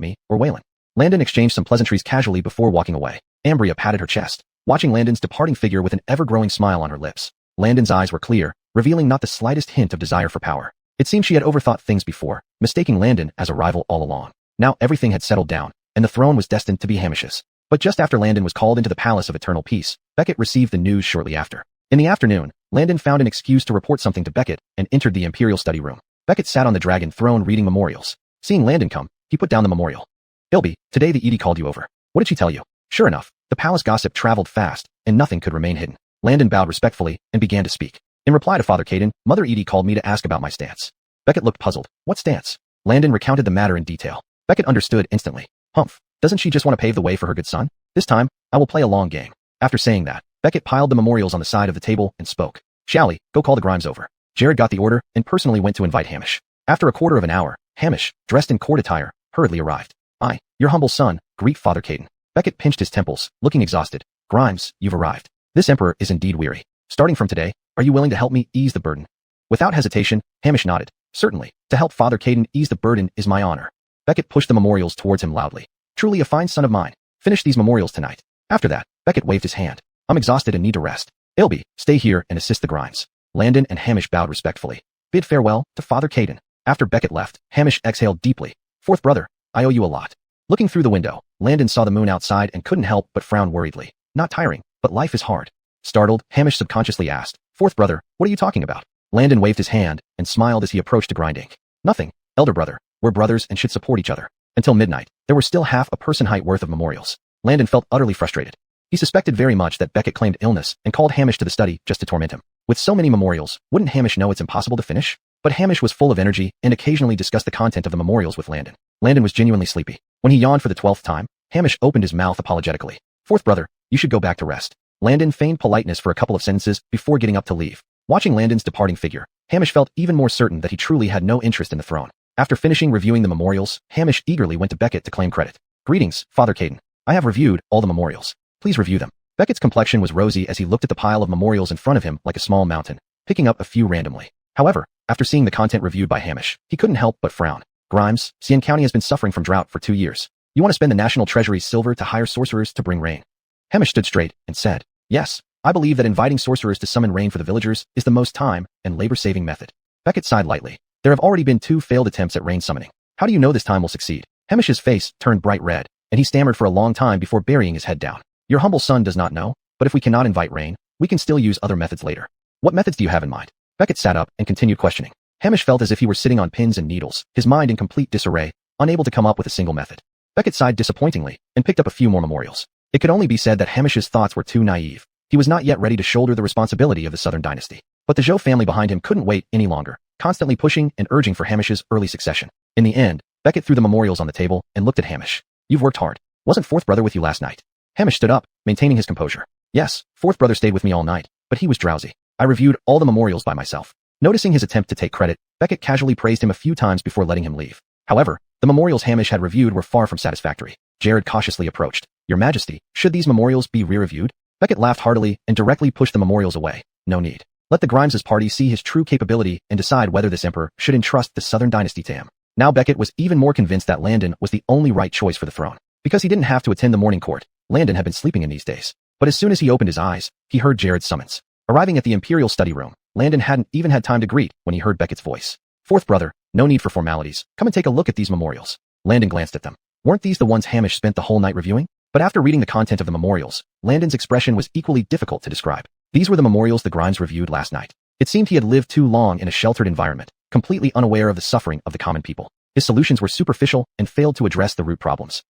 me or Waylon. Landon exchanged some pleasantries casually before walking away. Ambria patted her chest, watching Landon's departing figure with an ever-growing smile on her lips. Landon's eyes were clear, revealing not the slightest hint of desire for power. It seemed she had overthought things before, mistaking Landon as a rival all along. Now everything had settled down, and the throne was destined to be Hamish's. But just after Landon was called into the Palace of Eternal Peace, Beckett received the news shortly after. In the afternoon, Landon found an excuse to report something to Beckett and entered the Imperial study room. Beckett sat on the dragon throne reading memorials. Seeing Landon come, he put down the memorial. Ailby, today the Edie called you over. What did she tell you? Sure enough, the palace gossip traveled fast, and nothing could remain hidden. Landon bowed respectfully and began to speak. In reply to Father Caden, Mother Edie called me to ask about my stance. Beckett looked puzzled. What stance? Landon recounted the matter in detail. Beckett understood instantly. Humph, doesn't she just want to pave the way for her good son? This time, I will play a long game. After saying that, Beckett piled the memorials on the side of the table and spoke. Shally, go call the Grimes over. Jared got the order and personally went to invite Hamish. After a quarter of an hour, Hamish, dressed in court attire, hurriedly arrived. I, your humble son, greet Father Caden. Beckett pinched his temples, looking exhausted. Grimes, you've arrived. This emperor is indeed weary. Starting from today, are you willing to help me ease the burden? Without hesitation, Hamish nodded. Certainly, to help Father Caden ease the burden is my honor. Beckett pushed the memorials towards him loudly. Truly a fine son of mine. Finish these memorials tonight. After that, Beckett waved his hand. I'm exhausted and need to rest. Ilby, stay here and assist the Grimes. Landon and Hamish bowed respectfully. Bid farewell to Father Caden. After Beckett left, Hamish exhaled deeply. Fourth brother, I owe you a lot. Looking through the window, Landon saw the moon outside and couldn't help but frown worriedly. Not tiring, but life is hard. Startled, Hamish subconsciously asked, Fourth brother, what are you talking about? Landon waved his hand and smiled as he approached to grind ink. Nothing, elder brother. We're brothers and should support each other. Until midnight, there were still half a person height worth of memorials. Landon felt utterly frustrated. He suspected very much that Beckett claimed illness and called Hamish to the study just to torment him. With so many memorials, wouldn't Hamish know it's impossible to finish? But Hamish was full of energy and occasionally discussed the content of the memorials with Landon. Landon was genuinely sleepy. When he yawned for the 12th time, Hamish opened his mouth apologetically. Fourth brother, you should go back to rest. Landon feigned politeness for a couple of sentences before getting up to leave. Watching Landon's departing figure, Hamish felt even more certain that he truly had no interest in the throne. After finishing reviewing the memorials, Hamish eagerly went to Beckett to claim credit. Greetings, Father Caden. I have reviewed all the memorials. Please review them. Beckett's complexion was rosy as he looked at the pile of memorials in front of him like a small mountain, picking up a few randomly. However, after seeing the content reviewed by Hamish, he couldn't help but frown. Grimes, Cian County has been suffering from drought for 2 years. You want to spend the national treasury's silver to hire sorcerers to bring rain. Hamish stood straight and said, Yes, I believe that inviting sorcerers to summon rain for the villagers is the most time and labor-saving method. Beckett sighed lightly. There have already been 2 failed attempts at rain summoning. How do you know this time will succeed? Hamish's face turned bright red, and he stammered for a long time before burying his head down. Your humble son does not know, but if we cannot invite rain, we can still use other methods later. What methods do you have in mind? Beckett sat up and continued questioning. Hamish felt as if he were sitting on pins and needles, his mind in complete disarray, unable to come up with a single method. Beckett sighed disappointingly and picked up a few more memorials. It could only be said that Hamish's thoughts were too naive. He was not yet ready to shoulder the responsibility of the Southern dynasty. But the Zhou family behind him couldn't wait any longer, constantly pushing and urging for Hamish's early succession. In the end, Beckett threw the memorials on the table and looked at Hamish. You've worked hard. Wasn't fourth brother with you last night? Hamish stood up, maintaining his composure. Yes, fourth brother stayed with me all night, but he was drowsy. I reviewed all the memorials by myself. Noticing his attempt to take credit, Beckett casually praised him a few times before letting him leave. However, the memorials Hamish had reviewed were far from satisfactory. Jared cautiously approached. Your Majesty, should these memorials be re-reviewed? Beckett laughed heartily and directly pushed the memorials away. No need. Let the Grimes' party see his true capability and decide whether this emperor should entrust the Southern dynasty to him. Now Beckett was even more convinced that Landon was the only right choice for the throne. Because he didn't have to attend the morning court, Landon had been sleeping in these days. But as soon as he opened his eyes, he heard Jared's summons. Arriving at the Imperial study room, Landon hadn't even had time to greet when he heard Beckett's voice. Fourth brother, no need for formalities. Come and take a look at these memorials. Landon glanced at them. Weren't these the ones Hamish spent the whole night reviewing? But after reading the content of the memorials, Landon's expression was equally difficult to describe. These were the memorials the Grimes reviewed last night. It seemed he had lived too long in a sheltered environment, completely unaware of the suffering of the common people. His solutions were superficial and failed to address the root problems.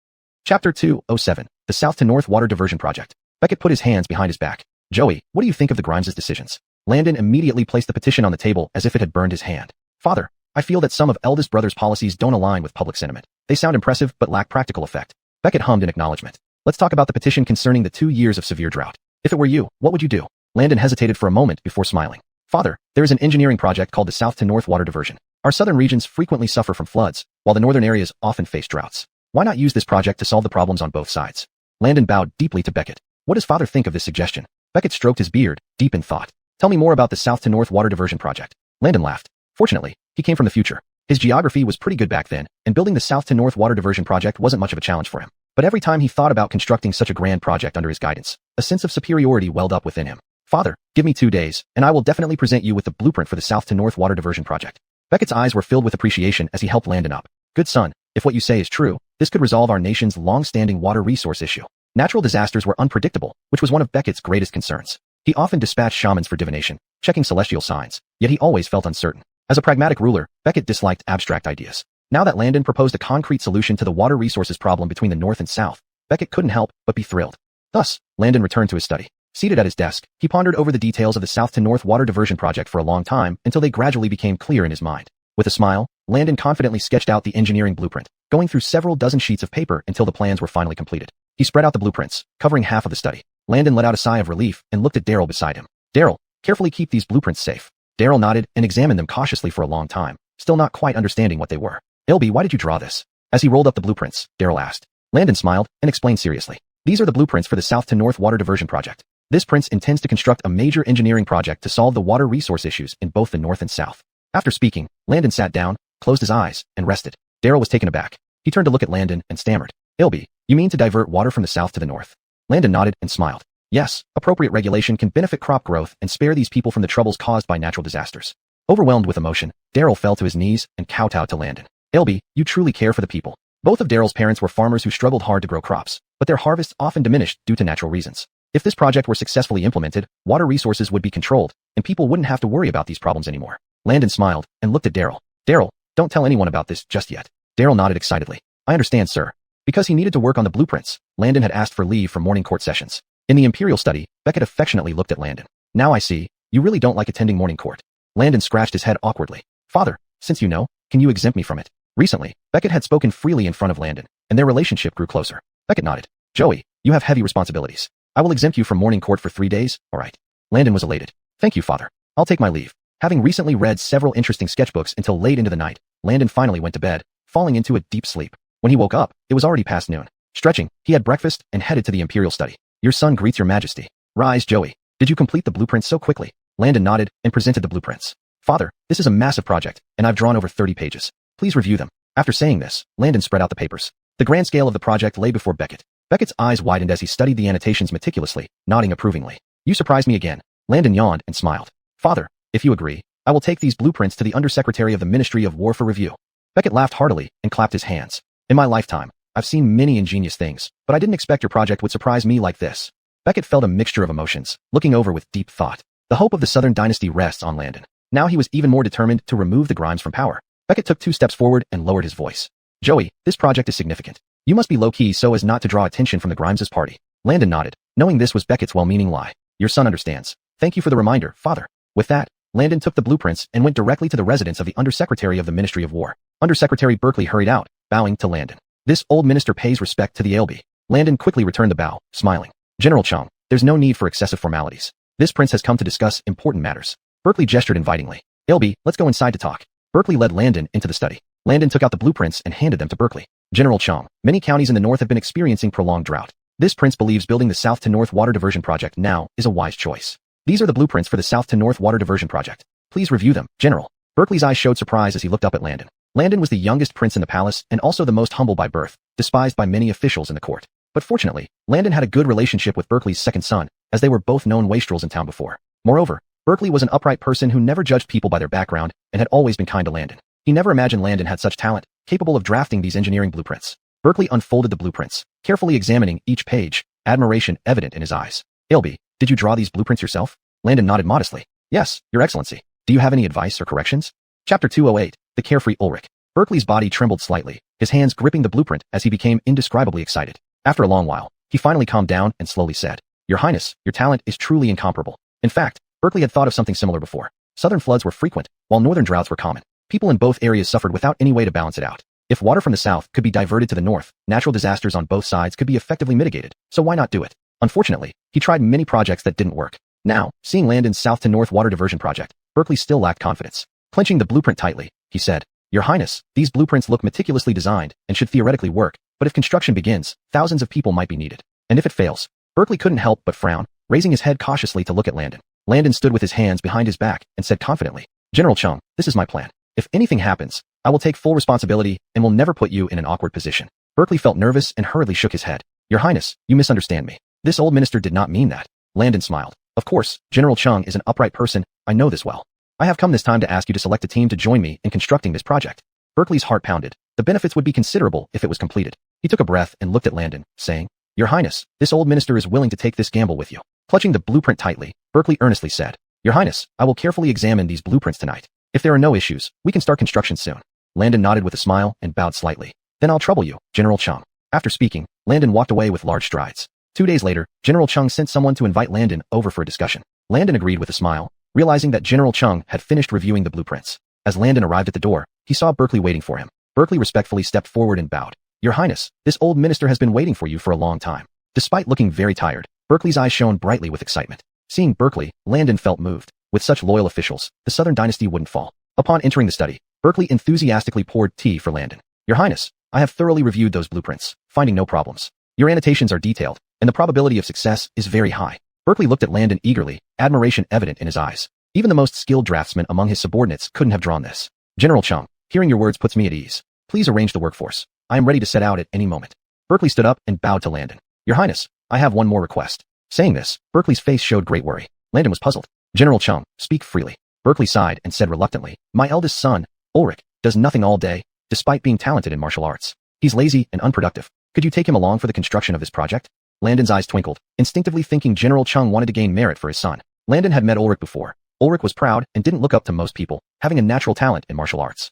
Chapter 207, The South to North Water Diversion Project. Beckett put his hands behind his back. Joey, what do you think of the Grimes' decisions? Landon immediately placed the petition on the table as if it had burned his hand. Father, I feel that some of eldest brother's policies don't align with public sentiment. They sound impressive but lack practical effect. Beckett hummed in acknowledgement. Let's talk about the petition concerning the 2 years of severe drought. If it were you, what would you do? Landon hesitated for a moment before smiling. Father, there is an engineering project called the South to North Water Diversion. Our southern regions frequently suffer from floods, while the northern areas often face droughts. Why not use this project to solve the problems on both sides? Landon bowed deeply to Beckett. What does father think of this suggestion? Beckett stroked his beard, deep in thought. Tell me more about the South to North Water Diversion Project. Landon laughed. Fortunately, he came from the future. His geography was pretty good back then, and building the South to North Water Diversion Project wasn't much of a challenge for him. But every time he thought about constructing such a grand project under his guidance, a sense of superiority welled up within him. Father, give me 2 days, and I will definitely present you with the blueprint for the South to North Water Diversion Project. Beckett's eyes were filled with appreciation as he helped Landon up. Good son, if what you say is true, this could resolve our nation's long-standing water resource issue. Natural disasters were unpredictable, which was one of Beckett's greatest concerns. He often dispatched shamans for divination, checking celestial signs, yet he always felt uncertain. As a pragmatic ruler, Beckett disliked abstract ideas. Now that Landon proposed a concrete solution to the water resources problem between the North and South, Beckett couldn't help but be thrilled. Thus, Landon returned to his study. Seated at his desk, he pondered over the details of the South to North Water Diversion Project for a long time until they gradually became clear in his mind. With a smile, Landon confidently sketched out the engineering blueprint, going through several dozen sheets of paper until the plans were finally completed. He spread out the blueprints, covering half of the study. Landon let out a sigh of relief and looked at Daryl beside him. Daryl, carefully keep these blueprints safe. Daryl nodded and examined them cautiously for a long time, still not quite understanding what they were. Ilby, why did you draw this? As he rolled up the blueprints, Daryl asked. Landon smiled and explained seriously. These are the blueprints for the South to North Water Diversion Project. This prince intends to construct a major engineering project to solve the water resource issues in both the North and South. After speaking, Landon sat down, closed his eyes, and rested. Daryl was taken aback. He turned to look at Landon and stammered. Ilby, you mean to divert water from the South to the North? Landon nodded and smiled. Yes, appropriate regulation can benefit crop growth and spare these people from the troubles caused by natural disasters. Overwhelmed with emotion, Daryl fell to his knees and kowtowed to Landon. Elby, you truly care for the people. Both of Daryl's parents were farmers who struggled hard to grow crops, but their harvests often diminished due to natural reasons. If this project were successfully implemented, water resources would be controlled, and people wouldn't have to worry about these problems anymore. Landon smiled and looked at Daryl. Daryl, don't tell anyone about this just yet. Daryl nodded excitedly. I understand, sir. Because he needed to work on the blueprints, Landon had asked for leave from morning court sessions. In the Imperial study, Beckett affectionately looked at Landon. Now I see, you really don't like attending morning court. Landon scratched his head awkwardly. Father, since you know, can you exempt me from it? Recently, Beckett had spoken freely in front of Landon, and their relationship grew closer. Beckett nodded. Joey, you have heavy responsibilities. I will exempt you from morning court for 3 days, all right? Landon was elated. Thank you, father. I'll take my leave. Having recently read several interesting sketchbooks until late into the night, Landon finally went to bed, falling into a deep sleep. When he woke up, it was already past noon. Stretching, he had breakfast and headed to the Imperial study. Your son greets your majesty. Rise, Joey. Did you complete the blueprints so quickly? Landon nodded and presented the blueprints. Father, this is a massive project, and I've drawn over 30 pages. Please review them. After saying this, Landon spread out the papers. The grand scale of the project lay before Beckett. Beckett's eyes widened as he studied the annotations meticulously, nodding approvingly. You surprised me again. Landon yawned and smiled. Father, if you agree, I will take these blueprints to the Undersecretary of the Ministry of War for review. Beckett laughed heartily and clapped his hands. In my lifetime, I've seen many ingenious things, but I didn't expect your project would surprise me like this. Beckett felt a mixture of emotions, looking over with deep thought. The hope of the Southern dynasty rests on Landon. Now he was even more determined to remove the Grimes from power. Beckett took 2 steps forward and lowered his voice. Joey, this project is significant. You must be low-key so as not to draw attention from the Grimes' party. Landon nodded, knowing this was Beckett's well-meaning lie. Your son understands. Thank you for the reminder, father. With that, Landon took the blueprints and went directly to the residence of the Undersecretary of the Ministry of War. Undersecretary Berkeley hurried out, bowing to Landon. This old minister pays respect to the LB. Landon quickly returned the bow, smiling. General Chung, there's no need for excessive formalities. This prince has come to discuss important matters. Berkeley gestured invitingly. LB, let's go inside to talk. Berkeley led Landon into the study. Landon took out the blueprints and handed them to Berkeley. General Chung, many counties in the north have been experiencing prolonged drought. This prince believes building the south to north water diversion project now is a wise choice. These are the blueprints for the south to north water diversion project. Please review them, General. Berkeley's eyes showed surprise as he looked up at Landon. Landon was the youngest prince in the palace and also the most humble by birth, despised by many officials in the court. But fortunately, Landon had a good relationship with Berkeley's second son, as they were both known wastrels in town before. Moreover, Berkeley was an upright person who never judged people by their background and had always been kind to Landon. He never imagined Landon had such talent, capable of drafting these engineering blueprints. Berkeley unfolded the blueprints, carefully examining each page, admiration evident in his eyes. Ilby, did you draw these blueprints yourself? Landon nodded modestly. Yes, Your Excellency. Do you have any advice or corrections? Chapter 208, The Carefree Ulrich. Berkeley's body trembled slightly, his hands gripping the blueprint as he became indescribably excited. After a long while, he finally calmed down and slowly said, Your Highness, your talent is truly incomparable. In fact, Berkeley had thought of something similar before. Southern floods were frequent, while northern droughts were common. People in both areas suffered without any way to balance it out. If water from the south could be diverted to the north, natural disasters on both sides could be effectively mitigated, so why not do it? Unfortunately, he tried many projects that didn't work. Now, seeing Landon's south to north water diversion project, Berkeley still lacked confidence. Clenching the blueprint tightly, he said, Your Highness, these blueprints look meticulously designed and should theoretically work, but if construction begins, thousands of people might be needed. And if it fails, Berkeley couldn't help but frown, raising his head cautiously to look at Landon. Landon stood with his hands behind his back and said confidently, General Chung, this is my plan. If anything happens, I will take full responsibility and will never put you in an awkward position. Berkeley felt nervous and hurriedly shook his head. Your Highness, you misunderstand me. This old minister did not mean that. Landon smiled. Of course, General Chung is an upright person, I know this well. I have come this time to ask you to select a team to join me in constructing this project. Berkeley's heart pounded. The benefits would be considerable if it was completed. He took a breath and looked at Landon, saying, Your Highness, this old minister is willing to take this gamble with you. Clutching the blueprint tightly, Berkeley earnestly said, Your Highness, I will carefully examine these blueprints tonight. If there are no issues, we can start construction soon. Landon nodded with a smile and bowed slightly. Then I'll trouble you, General Chung. After speaking, Landon walked away with large strides. 2 days later, General Chung sent someone to invite Landon over for a discussion. Landon agreed with a smile, realizing that General Chung had finished reviewing the blueprints. As Landon arrived at the door, he saw Berkeley waiting for him. Berkeley respectfully stepped forward and bowed. Your Highness, this old minister has been waiting for you for a long time. Despite looking very tired, Berkeley's eyes shone brightly with excitement. Seeing Berkeley, Landon felt moved. With such loyal officials, the Southern dynasty wouldn't fall. Upon entering the study, Berkeley enthusiastically poured tea for Landon. Your Highness, I have thoroughly reviewed those blueprints, finding no problems. Your annotations are detailed, and the probability of success is very high. Berkeley looked at Landon eagerly, admiration evident in his eyes. Even the most skilled draftsman among his subordinates couldn't have drawn this. General Chung, hearing your words puts me at ease. Please arrange the workforce. I am ready to set out at any moment. Berkeley stood up and bowed to Landon. Your Highness, I have one more request. Saying this, Berkeley's face showed great worry. Landon was puzzled. General Chung, speak freely. Berkeley sighed and said reluctantly, my eldest son, Ulrich, does nothing all day, despite being talented in martial arts. He's lazy and unproductive. Could you take him along for the construction of this project? Landon's eyes twinkled, instinctively thinking General Chung wanted to gain merit for his son. Landon had met Ulrich before. Ulrich was proud and didn't look up to most people, having a natural talent in martial arts.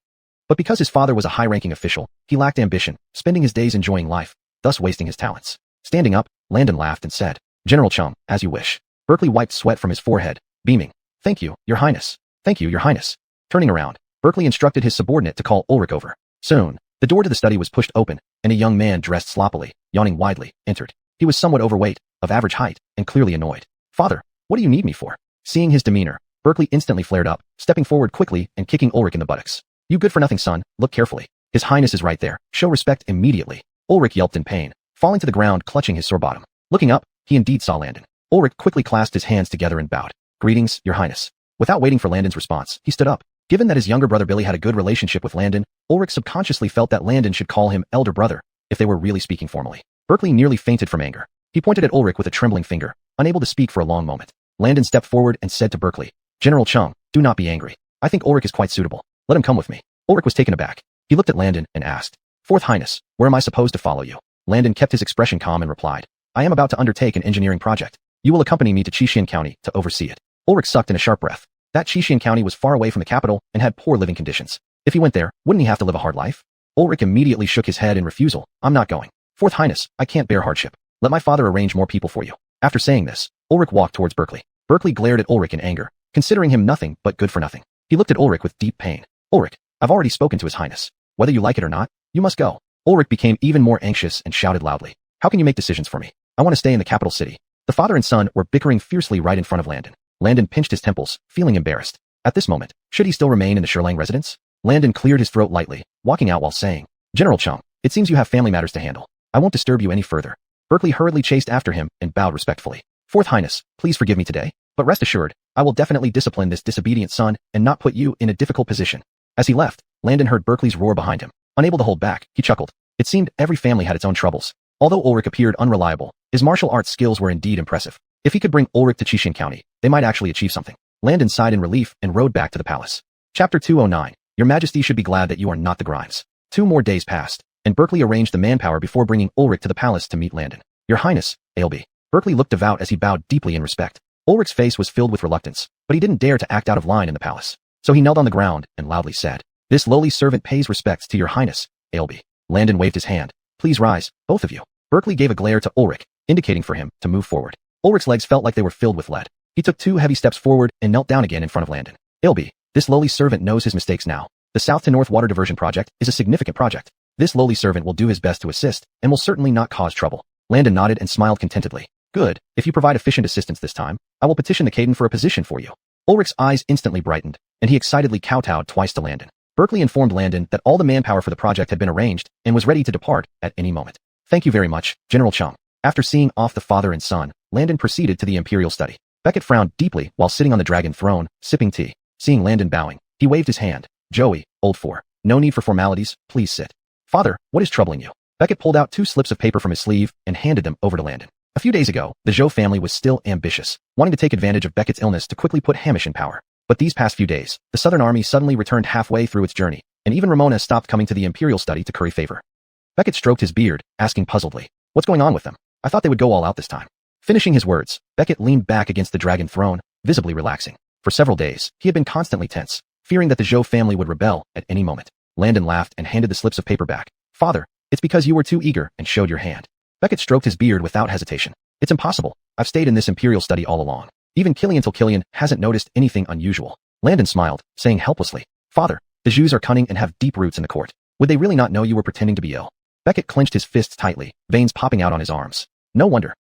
But because his father was a high-ranking official, he lacked ambition, spending his days enjoying life, thus wasting his talents. Standing up, Landon laughed and said, General Chung, as you wish. Berkeley wiped sweat from his forehead, beaming. Thank you, Your Highness. Thank you, Your Highness. Turning around, Berkeley instructed his subordinate to call Ulrich over. Soon, the door to the study was pushed open, and a young man dressed sloppily, yawning widely, entered. He was somewhat overweight, of average height, and clearly annoyed. Father, what do you need me for? Seeing his demeanor, Berkeley instantly flared up, stepping forward quickly and kicking Ulrich in the buttocks. You good-for-nothing son, look carefully. His Highness is right there. Show respect immediately. Ulrich yelped in pain, falling to the ground clutching his sore bottom. Looking up, he indeed saw Landon. Ulrich quickly clasped his hands together and bowed. Greetings, Your Highness. Without waiting for Landon's response, he stood up. Given that his younger brother Billy had a good relationship with Landon, Ulrich subconsciously felt that Landon should call him elder brother, if they were really speaking formally. Berkeley nearly fainted from anger. He pointed at Ulrich with a trembling finger, unable to speak for a long moment. Landon stepped forward and said to Berkeley, General Chung, do not be angry. I think Ulrich is quite suitable. Let him come with me. Ulrich was taken aback. He looked at Landon and asked, Fourth Highness, where am I supposed to follow you? Landon kept his expression calm and replied, I am about to undertake an engineering project. You will accompany me to Qishan County to oversee it. Ulrich sucked in a sharp breath. That Qishan County was far away from the capital and had poor living conditions. If he went there, wouldn't he have to live a hard life? Ulrich immediately shook his head in refusal. I'm not going. Fourth Highness, I can't bear hardship. Let my father arrange more people for you. After saying this, Ulrich walked towards Berkeley. Berkeley glared at Ulrich in anger, considering him nothing but good for nothing. He looked at Ulrich with deep pain. Ulrich, I've already spoken to His Highness. Whether you like it or not, you must go. Ulrich became even more anxious and shouted loudly. How can you make decisions for me? I want to stay in the capital city. The father and son were bickering fiercely right in front of Landon. Landon pinched his temples, feeling embarrassed. At this moment, should he still remain in the Sherlang residence? Landon cleared his throat lightly, walking out while saying, General Chung, it seems you have family matters to handle. I won't disturb you any further. Berkeley hurriedly chased after him and bowed respectfully. Fourth Highness, please forgive me today, but rest assured, I will definitely discipline this disobedient son and not put you in a difficult position. As he left, Landon heard Berkeley's roar behind him. Unable to hold back, he chuckled. It seemed every family had its own troubles. Although Ulrich appeared unreliable, his martial arts skills were indeed impressive. If he could bring Ulrich to Qishan County, they might actually achieve something. Landon sighed in relief and rode back to the palace. Chapter 209. Your Majesty should be glad that you are not the Grimes. 2 more days passed, and Berkeley arranged the manpower before bringing Ulrich to the palace to meet Landon. Your Highness, ALB. Berkeley looked devout as he bowed deeply in respect. Ulrich's face was filled with reluctance, but he didn't dare to act out of line in the palace. So he knelt on the ground and loudly said, This lowly servant pays respects to Your Highness, ALB. Landon waved his hand. Please rise, both of you. Berkeley gave a glare to Ulrich, indicating for him to move forward. Ulrich's legs felt like they were filled with lead. He took 2 heavy steps forward and knelt down again in front of Landon. ALB. This lowly servant knows his mistakes now. The south to north water diversion project is a significant project. This lowly servant will do his best to assist and will certainly not cause trouble. Landon nodded and smiled contentedly. Good, if you provide efficient assistance this time, I will petition the Caden for a position for you. Ulrich's eyes instantly brightened, and he excitedly kowtowed twice to Landon. Berkeley informed Landon that all the manpower for the project had been arranged and was ready to depart at any moment. Thank you very much, General Chung. After seeing off the father and son, Landon proceeded to the imperial study. Beckett frowned deeply while sitting on the dragon throne, sipping tea. Seeing Landon bowing, he waved his hand. Joey, old 4. No need for formalities, please sit. Father, what is troubling you? Beckett pulled out 2 slips of paper from his sleeve and handed them over to Landon. A few days ago, the Zhou family was still ambitious, wanting to take advantage of Beckett's illness to quickly put Hamish in power. But these past few days, the Southern Army suddenly returned halfway through its journey, and even Ramona stopped coming to the imperial study to curry favor. Beckett stroked his beard, asking puzzledly, What's going on with them? I thought they would go all out this time. Finishing his words, Beckett leaned back against the dragon throne, visibly relaxing. For several days, he had been constantly tense, fearing that the Zhou family would rebel at any moment. Landon laughed and handed the slips of paper back. Father, it's because you were too eager and showed your hand. Beckett stroked his beard without hesitation. It's impossible. I've stayed in this imperial study all along. Even Killian hasn't noticed anything unusual. Landon smiled, saying helplessly, Father, the Zhous are cunning and have deep roots in the court. Would they really not know you were pretending to be ill? Beckett clenched his fists tightly, veins popping out on his arms. No wonder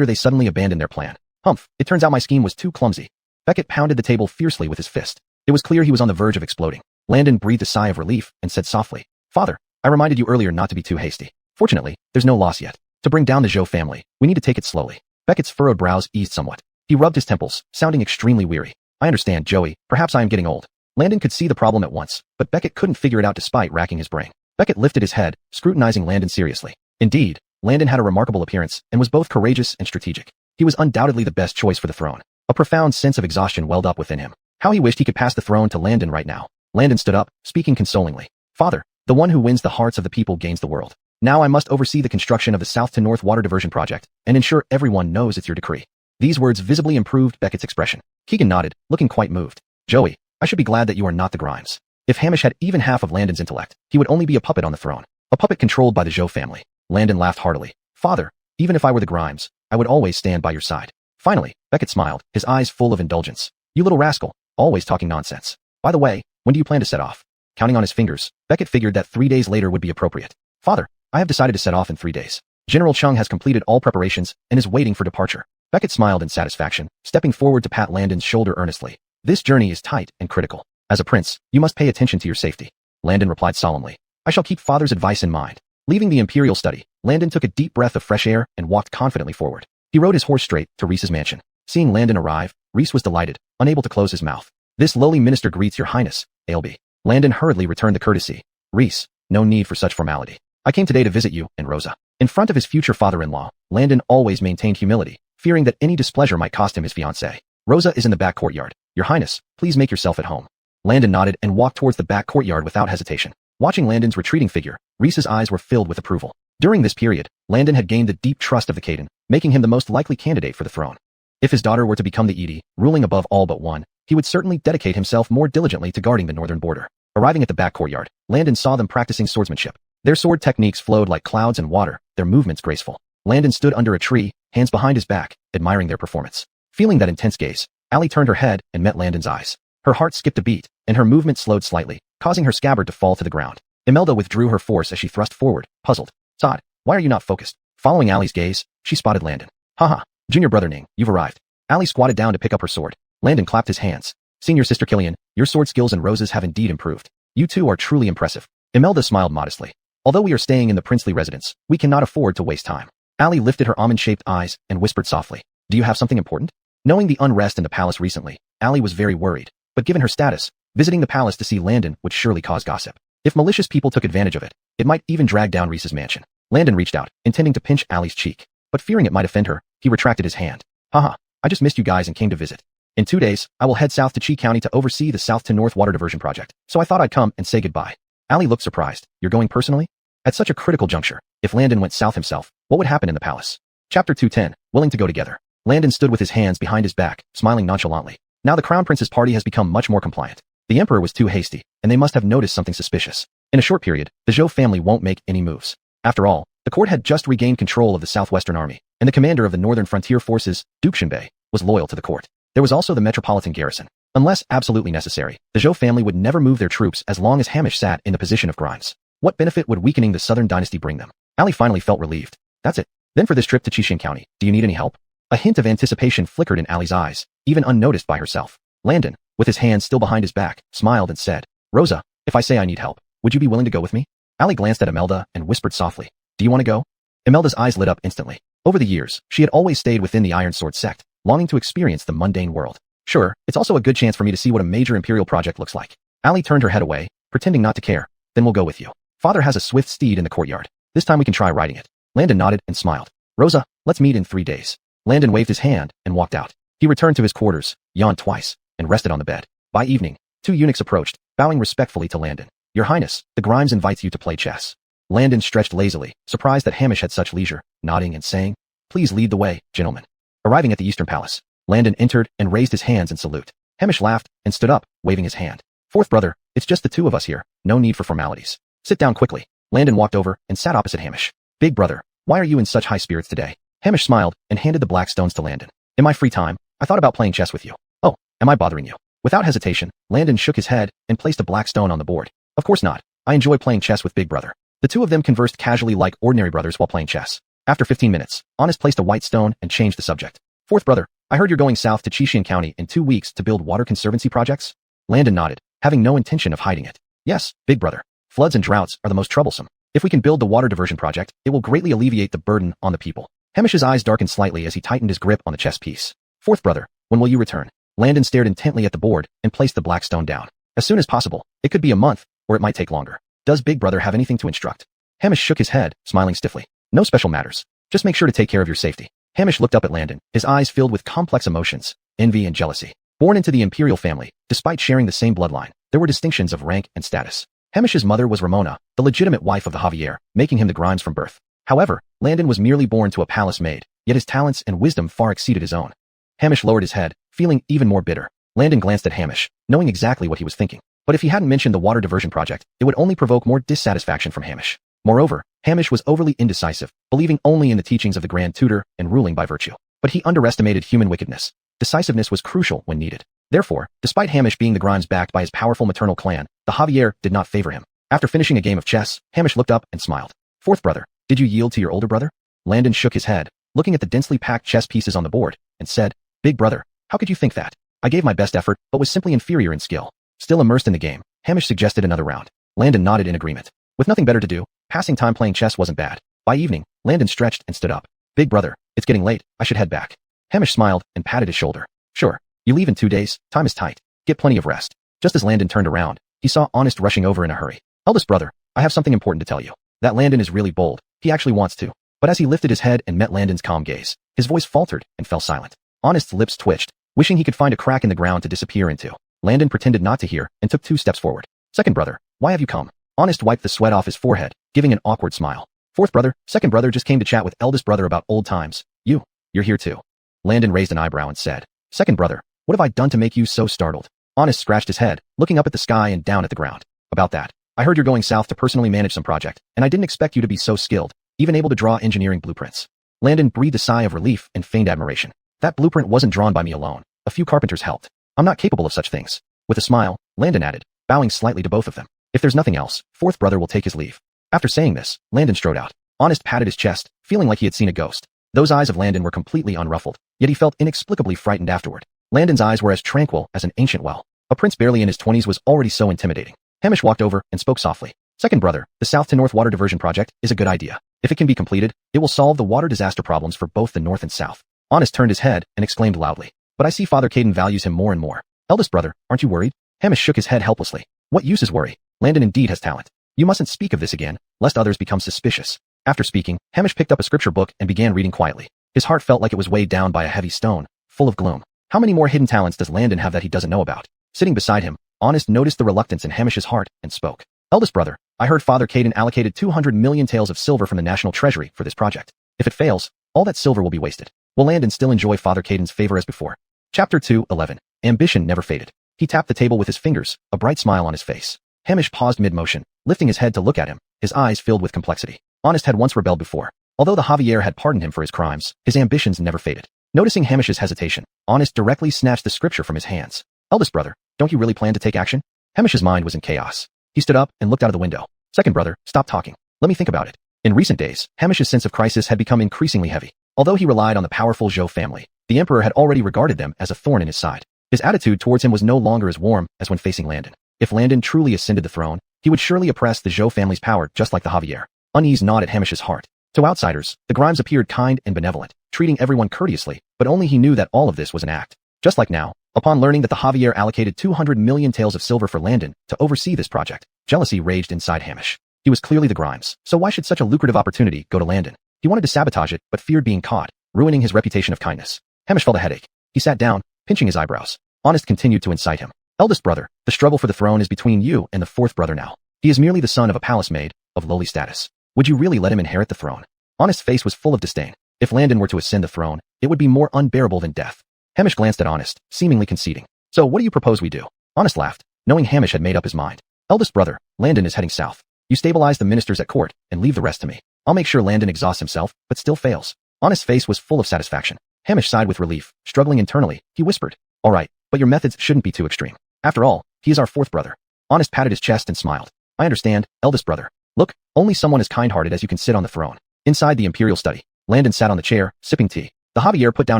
they suddenly abandoned their plan. Humph, it turns out my scheme was too clumsy. Beckett pounded the table fiercely with his fist. It was clear he was on the verge of exploding. Landon breathed a sigh of relief and said softly, Father, I reminded you earlier not to be too hasty. Fortunately, there's no loss yet. To bring down the Zhou family, we need to take it slowly. Beckett's furrowed brows eased somewhat. He rubbed his temples, sounding extremely weary. I understand, Joey, perhaps I am getting old. Landon could see the problem at once, but Beckett couldn't figure it out despite racking his brain. Beckett lifted his head, scrutinizing Landon seriously. Indeed, Landon had a remarkable appearance and was both courageous and strategic. He was undoubtedly the best choice for the throne. A profound sense of exhaustion welled up within him. How he wished he could pass the throne to Landon right now. Landon stood up, speaking consolingly. Father, the one who wins the hearts of the people gains the world. Now I must oversee the construction of the south to north water diversion project and ensure everyone knows it's your decree. These words visibly improved Beckett's expression. Keegan nodded, looking quite moved. Joey, I should be glad that you are not the Grimes. If Hamish had even half of Landon's intellect, he would only be a puppet on the throne. A puppet controlled by the Zhou family. Landon laughed heartily. Father, even if I were the Grimes, I would always stand by your side. Finally, Beckett smiled, his eyes full of indulgence. You little rascal, always talking nonsense. By the way, when do you plan to set off? Counting on his fingers, Beckett figured that 3 days later would be appropriate. Father, I have decided to set off in 3 days. General Chung has completed all preparations and is waiting for departure. Beckett smiled in satisfaction, stepping forward to pat Landon's shoulder earnestly. This journey is tight and critical. As a prince, you must pay attention to your safety. Landon replied solemnly. I shall keep father's advice in mind. Leaving the imperial study, Landon took a deep breath of fresh air and walked confidently forward. He rode his horse straight to Rhys's mansion. Seeing Landon arrive, Rhys was delighted, unable to close his mouth. This lowly minister greets your highness, Ailby. Landon hurriedly returned the courtesy. Rhys, no need for such formality. I came today to visit you and Rosa. In front of his future father-in-law, Landon always maintained humility, fearing that any displeasure might cost him his fiancée. Rosa is in the back courtyard. Your highness, please make yourself at home. Landon nodded and walked towards the back courtyard without hesitation. Watching Landon's retreating figure, Rhys's eyes were filled with approval. During this period, Landon had gained the deep trust of the Caden, making him the most likely candidate for the throne. If his daughter were to become the Edie, ruling above all but one, he would certainly dedicate himself more diligently to guarding the northern border. Arriving at the back courtyard, Landon saw them practicing swordsmanship. Their sword techniques flowed like clouds and water, their movements graceful. Landon stood under a tree, hands behind his back, admiring their performance. Feeling that intense gaze, Allie turned her head and met Landon's eyes. Her heart skipped a beat, and her movement slowed slightly, causing her scabbard to fall to the ground. Imelda withdrew her force as she thrust forward, puzzled. Todd, why are you not focused? Following Allie's gaze, she spotted Landon. Haha, junior brother Ning, you've arrived. Allie squatted down to pick up her sword. Landon clapped his hands. Senior sister Killian, your sword skills and Rose's have indeed improved. You two are truly impressive. Imelda smiled modestly. Although we are staying in the princely residence, we cannot afford to waste time. Allie lifted her almond-shaped eyes and whispered softly. Do you have something important? Knowing the unrest in the palace recently, Allie was very worried. But given her status, visiting the palace to see Landon would surely cause gossip. If malicious people took advantage of it, it might even drag down Rhys's mansion. Landon reached out, intending to pinch Allie's cheek. But fearing it might offend her, he retracted his hand. Haha, I just missed you guys and came to visit. In 2 days, I will head south to Chi County to oversee the south to north water diversion project, so I thought I'd come and say goodbye. Allie looked surprised. You're going personally? At such a critical juncture, if Landon went south himself, what would happen in the palace? Chapter 210, willing to go together. Landon stood with his hands behind his back, smiling nonchalantly. Now the Crown Prince's party has become much more compliant. The Emperor was too hasty, and they must have noticed something suspicious. In a short period, the Zhou family won't make any moves. After all, the court had just regained control of the southwestern army, and the commander of the northern frontier forces, Duke Shinbei, was loyal to the court. There was also the metropolitan garrison. Unless absolutely necessary, the Zhou family would never move their troops as long as Hamish sat in the position of Grimes. What benefit would weakening the southern dynasty bring them? Allie finally felt relieved. That's it. Then for this trip to Qixing County, do you need any help? A hint of anticipation flickered in Allie's eyes, even unnoticed by herself. Landon, with his hands still behind his back, smiled and said, Rosa, if I say I need help, would you be willing to go with me? Allie glanced at Imelda and whispered softly, do you want to go? Imelda's eyes lit up instantly. Over the years, she had always stayed within the Iron Sword sect, longing to experience the mundane world. Sure, it's also a good chance for me to see what a major imperial project looks like. Allie turned her head away, pretending not to care. Then we'll go with you. Father has a swift steed in the courtyard. This time we can try riding it. Landon nodded and smiled. Rosa, let's meet in 3 days. Landon waved his hand and walked out. He returned to his quarters, yawned twice, and rested on the bed. By evening, 2 eunuchs approached, bowing respectfully to Landon. Your Highness, the Grimes invites you to play chess. Landon stretched lazily, surprised that Hamish had such leisure, nodding and saying, Please lead the way, gentlemen. Arriving at the Eastern Palace, Landon entered and raised his hands in salute. Hamish laughed and stood up, waving his hand. Fourth brother, it's just the 2 of us here, no need for formalities. Sit down quickly. Landon walked over and sat opposite Hamish. Big brother, why are you in such high spirits today? Hamish smiled and handed the black stones to Landon. In my free time, I thought about playing chess with you. Oh, am I bothering you? Without hesitation, Landon shook his head and placed a black stone on the board. Of course not. I enjoy playing chess with Big Brother. The 2 of them conversed casually like ordinary brothers while playing chess. After 15 minutes, Honest placed a white stone and changed the subject. Fourth brother, I heard you're going south to Qixing County in 2 weeks to build water conservancy projects? Landon nodded, having no intention of hiding it. Yes, Big Brother. Floods and droughts are the most troublesome. If we can build the water diversion project, it will greatly alleviate the burden on the people. Hamish's eyes darkened slightly as he tightened his grip on the chess piece. Fourth brother, when will you return? Landon stared intently at the board and placed the black stone down. As soon as possible. It could be a month, or it might take longer. Does Big Brother have anything to instruct? Hamish shook his head, smiling stiffly. No special matters. Just make sure to take care of your safety. Hamish looked up at Landon, his eyes filled with complex emotions, envy and jealousy. Born into the imperial family, despite sharing the same bloodline, there were distinctions of rank and status. Hamish's mother was Ramona, the legitimate wife of the Javier, making him the Grimes from birth. However, Landon was merely born to a palace maid, yet his talents and wisdom far exceeded his own. Hamish lowered his head, feeling even more bitter. Landon glanced at Hamish, knowing exactly what he was thinking. But if he hadn't mentioned the water diversion project, it would only provoke more dissatisfaction from Hamish. Moreover, Hamish was overly indecisive, believing only in the teachings of the Grand Tutor and ruling by virtue. But he underestimated human wickedness. Decisiveness was crucial when needed. Therefore, despite Hamish being the Grimes backed by his powerful maternal clan, the Javier did not favor him. After finishing a game of chess, Hamish looked up and smiled. Fourth brother, did you yield to your older brother? Landon shook his head, looking at the densely packed chess pieces on the board, and said, Big brother, how could you think that? I gave my best effort, but was simply inferior in skill. Still immersed in the game, Hamish suggested another round. Landon nodded in agreement. With nothing better to do, passing time playing chess wasn't bad. By evening, Landon stretched and stood up. Big brother, it's getting late, I should head back. Hamish smiled and patted his shoulder. Sure, you leave in 2 days, time is tight. Get plenty of rest. Just as Landon turned around, he saw Honest rushing over in a hurry. Eldest brother, I have something important to tell you. That Landon is really bold, he actually wants to. But as he lifted his head and met Landon's calm gaze, his voice faltered and fell silent. Honest's lips twitched, wishing he could find a crack in the ground to disappear into. Landon pretended not to hear and took 2 steps forward. Second brother, why have you come? Honest wiped the sweat off his forehead, giving an awkward smile. Fourth brother, second brother just came to chat with eldest brother about old times. You're here too. Landon raised an eyebrow and said, Second brother, what have I done to make you so startled? Honest scratched his head, looking up at the sky and down at the ground. About that. I heard you're going south to personally manage some project, and I didn't expect you to be so skilled, even able to draw engineering blueprints. Landon breathed a sigh of relief and feigned admiration. That blueprint wasn't drawn by me alone. A few carpenters helped. I'm not capable of such things. With a smile, Landon added, bowing slightly to both of them. If there's nothing else, fourth brother will take his leave. After saying this, Landon strode out. Honest patted his chest, feeling like he had seen a ghost. Those eyes of Landon were completely unruffled, yet he felt inexplicably frightened afterward. Landon's eyes were as tranquil as an ancient well. A prince barely in his 20s was already so intimidating. Hamish walked over and spoke softly. Second brother, the south to north water diversion project is a good idea. If it can be completed, it will solve the water disaster problems for both the north and south. Honest turned his head and exclaimed loudly. But I see Father Caden values him more and more. Eldest brother, aren't you worried? Hamish shook his head helplessly. What use is worry? Landon indeed has talent. You mustn't speak of this again, lest others become suspicious. After speaking, Hamish picked up a scripture book and began reading quietly. His heart felt like it was weighed down by a heavy stone, full of gloom. How many more hidden talents does Landon have that he doesn't know about? Sitting beside him, Honest noticed the reluctance in Hamish's heart and spoke. Eldest brother, I heard Father Caden allocated 200 million taels of silver from the national treasury for this project. If it fails, all that silver will be wasted. Will Landon still enjoy Father Caden's favor as before? Chapter 2:11. Ambition never faded. He tapped the table with his fingers, a bright smile on his face. Hamish paused mid-motion, lifting his head to look at him, his eyes filled with complexity. Honest had once rebelled before. Although the Javier had pardoned him for his crimes, his ambitions never faded. Noticing Hamish's hesitation, Honest directly snatched the scripture from his hands. Eldest brother, don't you really plan to take action? Hamish's mind was in chaos. He stood up and looked out of the window. Second brother, stop talking. Let me think about it. In recent days, Hamish's sense of crisis had become increasingly heavy. Although he relied on the powerful Zhou family, the emperor had already regarded them as a thorn in his side. His attitude towards him was no longer as warm as when facing Landon. If Landon truly ascended the throne, he would surely oppress the Zhou family's power just like the Javier. Unease gnawed at Hamish's heart. To outsiders, the Grimes appeared kind and benevolent, treating everyone courteously, but only he knew that all of this was an act. Just like now, upon learning that the Javier allocated 200 million taels of silver for Landon to oversee this project, jealousy raged inside Hamish. He was clearly the Grimes, so why should such a lucrative opportunity go to Landon? He wanted to sabotage it, but feared being caught, ruining his reputation of kindness. Hamish felt a headache. He sat down, pinching his eyebrows. Honest continued to incite him. Eldest brother, the struggle for the throne is between you and the fourth brother now. He is merely the son of a palace maid, of lowly status. Would you really let him inherit the throne? Honest's face was full of disdain. If Landon were to ascend the throne, it would be more unbearable than death. Hamish glanced at Honest, seemingly conceding. So what do you propose we do? Honest laughed, knowing Hamish had made up his mind. Eldest brother, Landon is heading south. You stabilize the ministers at court, and leave the rest to me. I'll make sure Landon exhausts himself, but still fails. Honest's face was full of satisfaction. Hamish sighed with relief, struggling internally. He whispered, all right, but your methods shouldn't be too extreme. After all, he is our fourth brother. Honest patted his chest and smiled. I understand, eldest brother. Look, only someone as kind-hearted as you can sit on the throne. Inside the imperial study, Landon sat on the chair, sipping tea. The Javier put down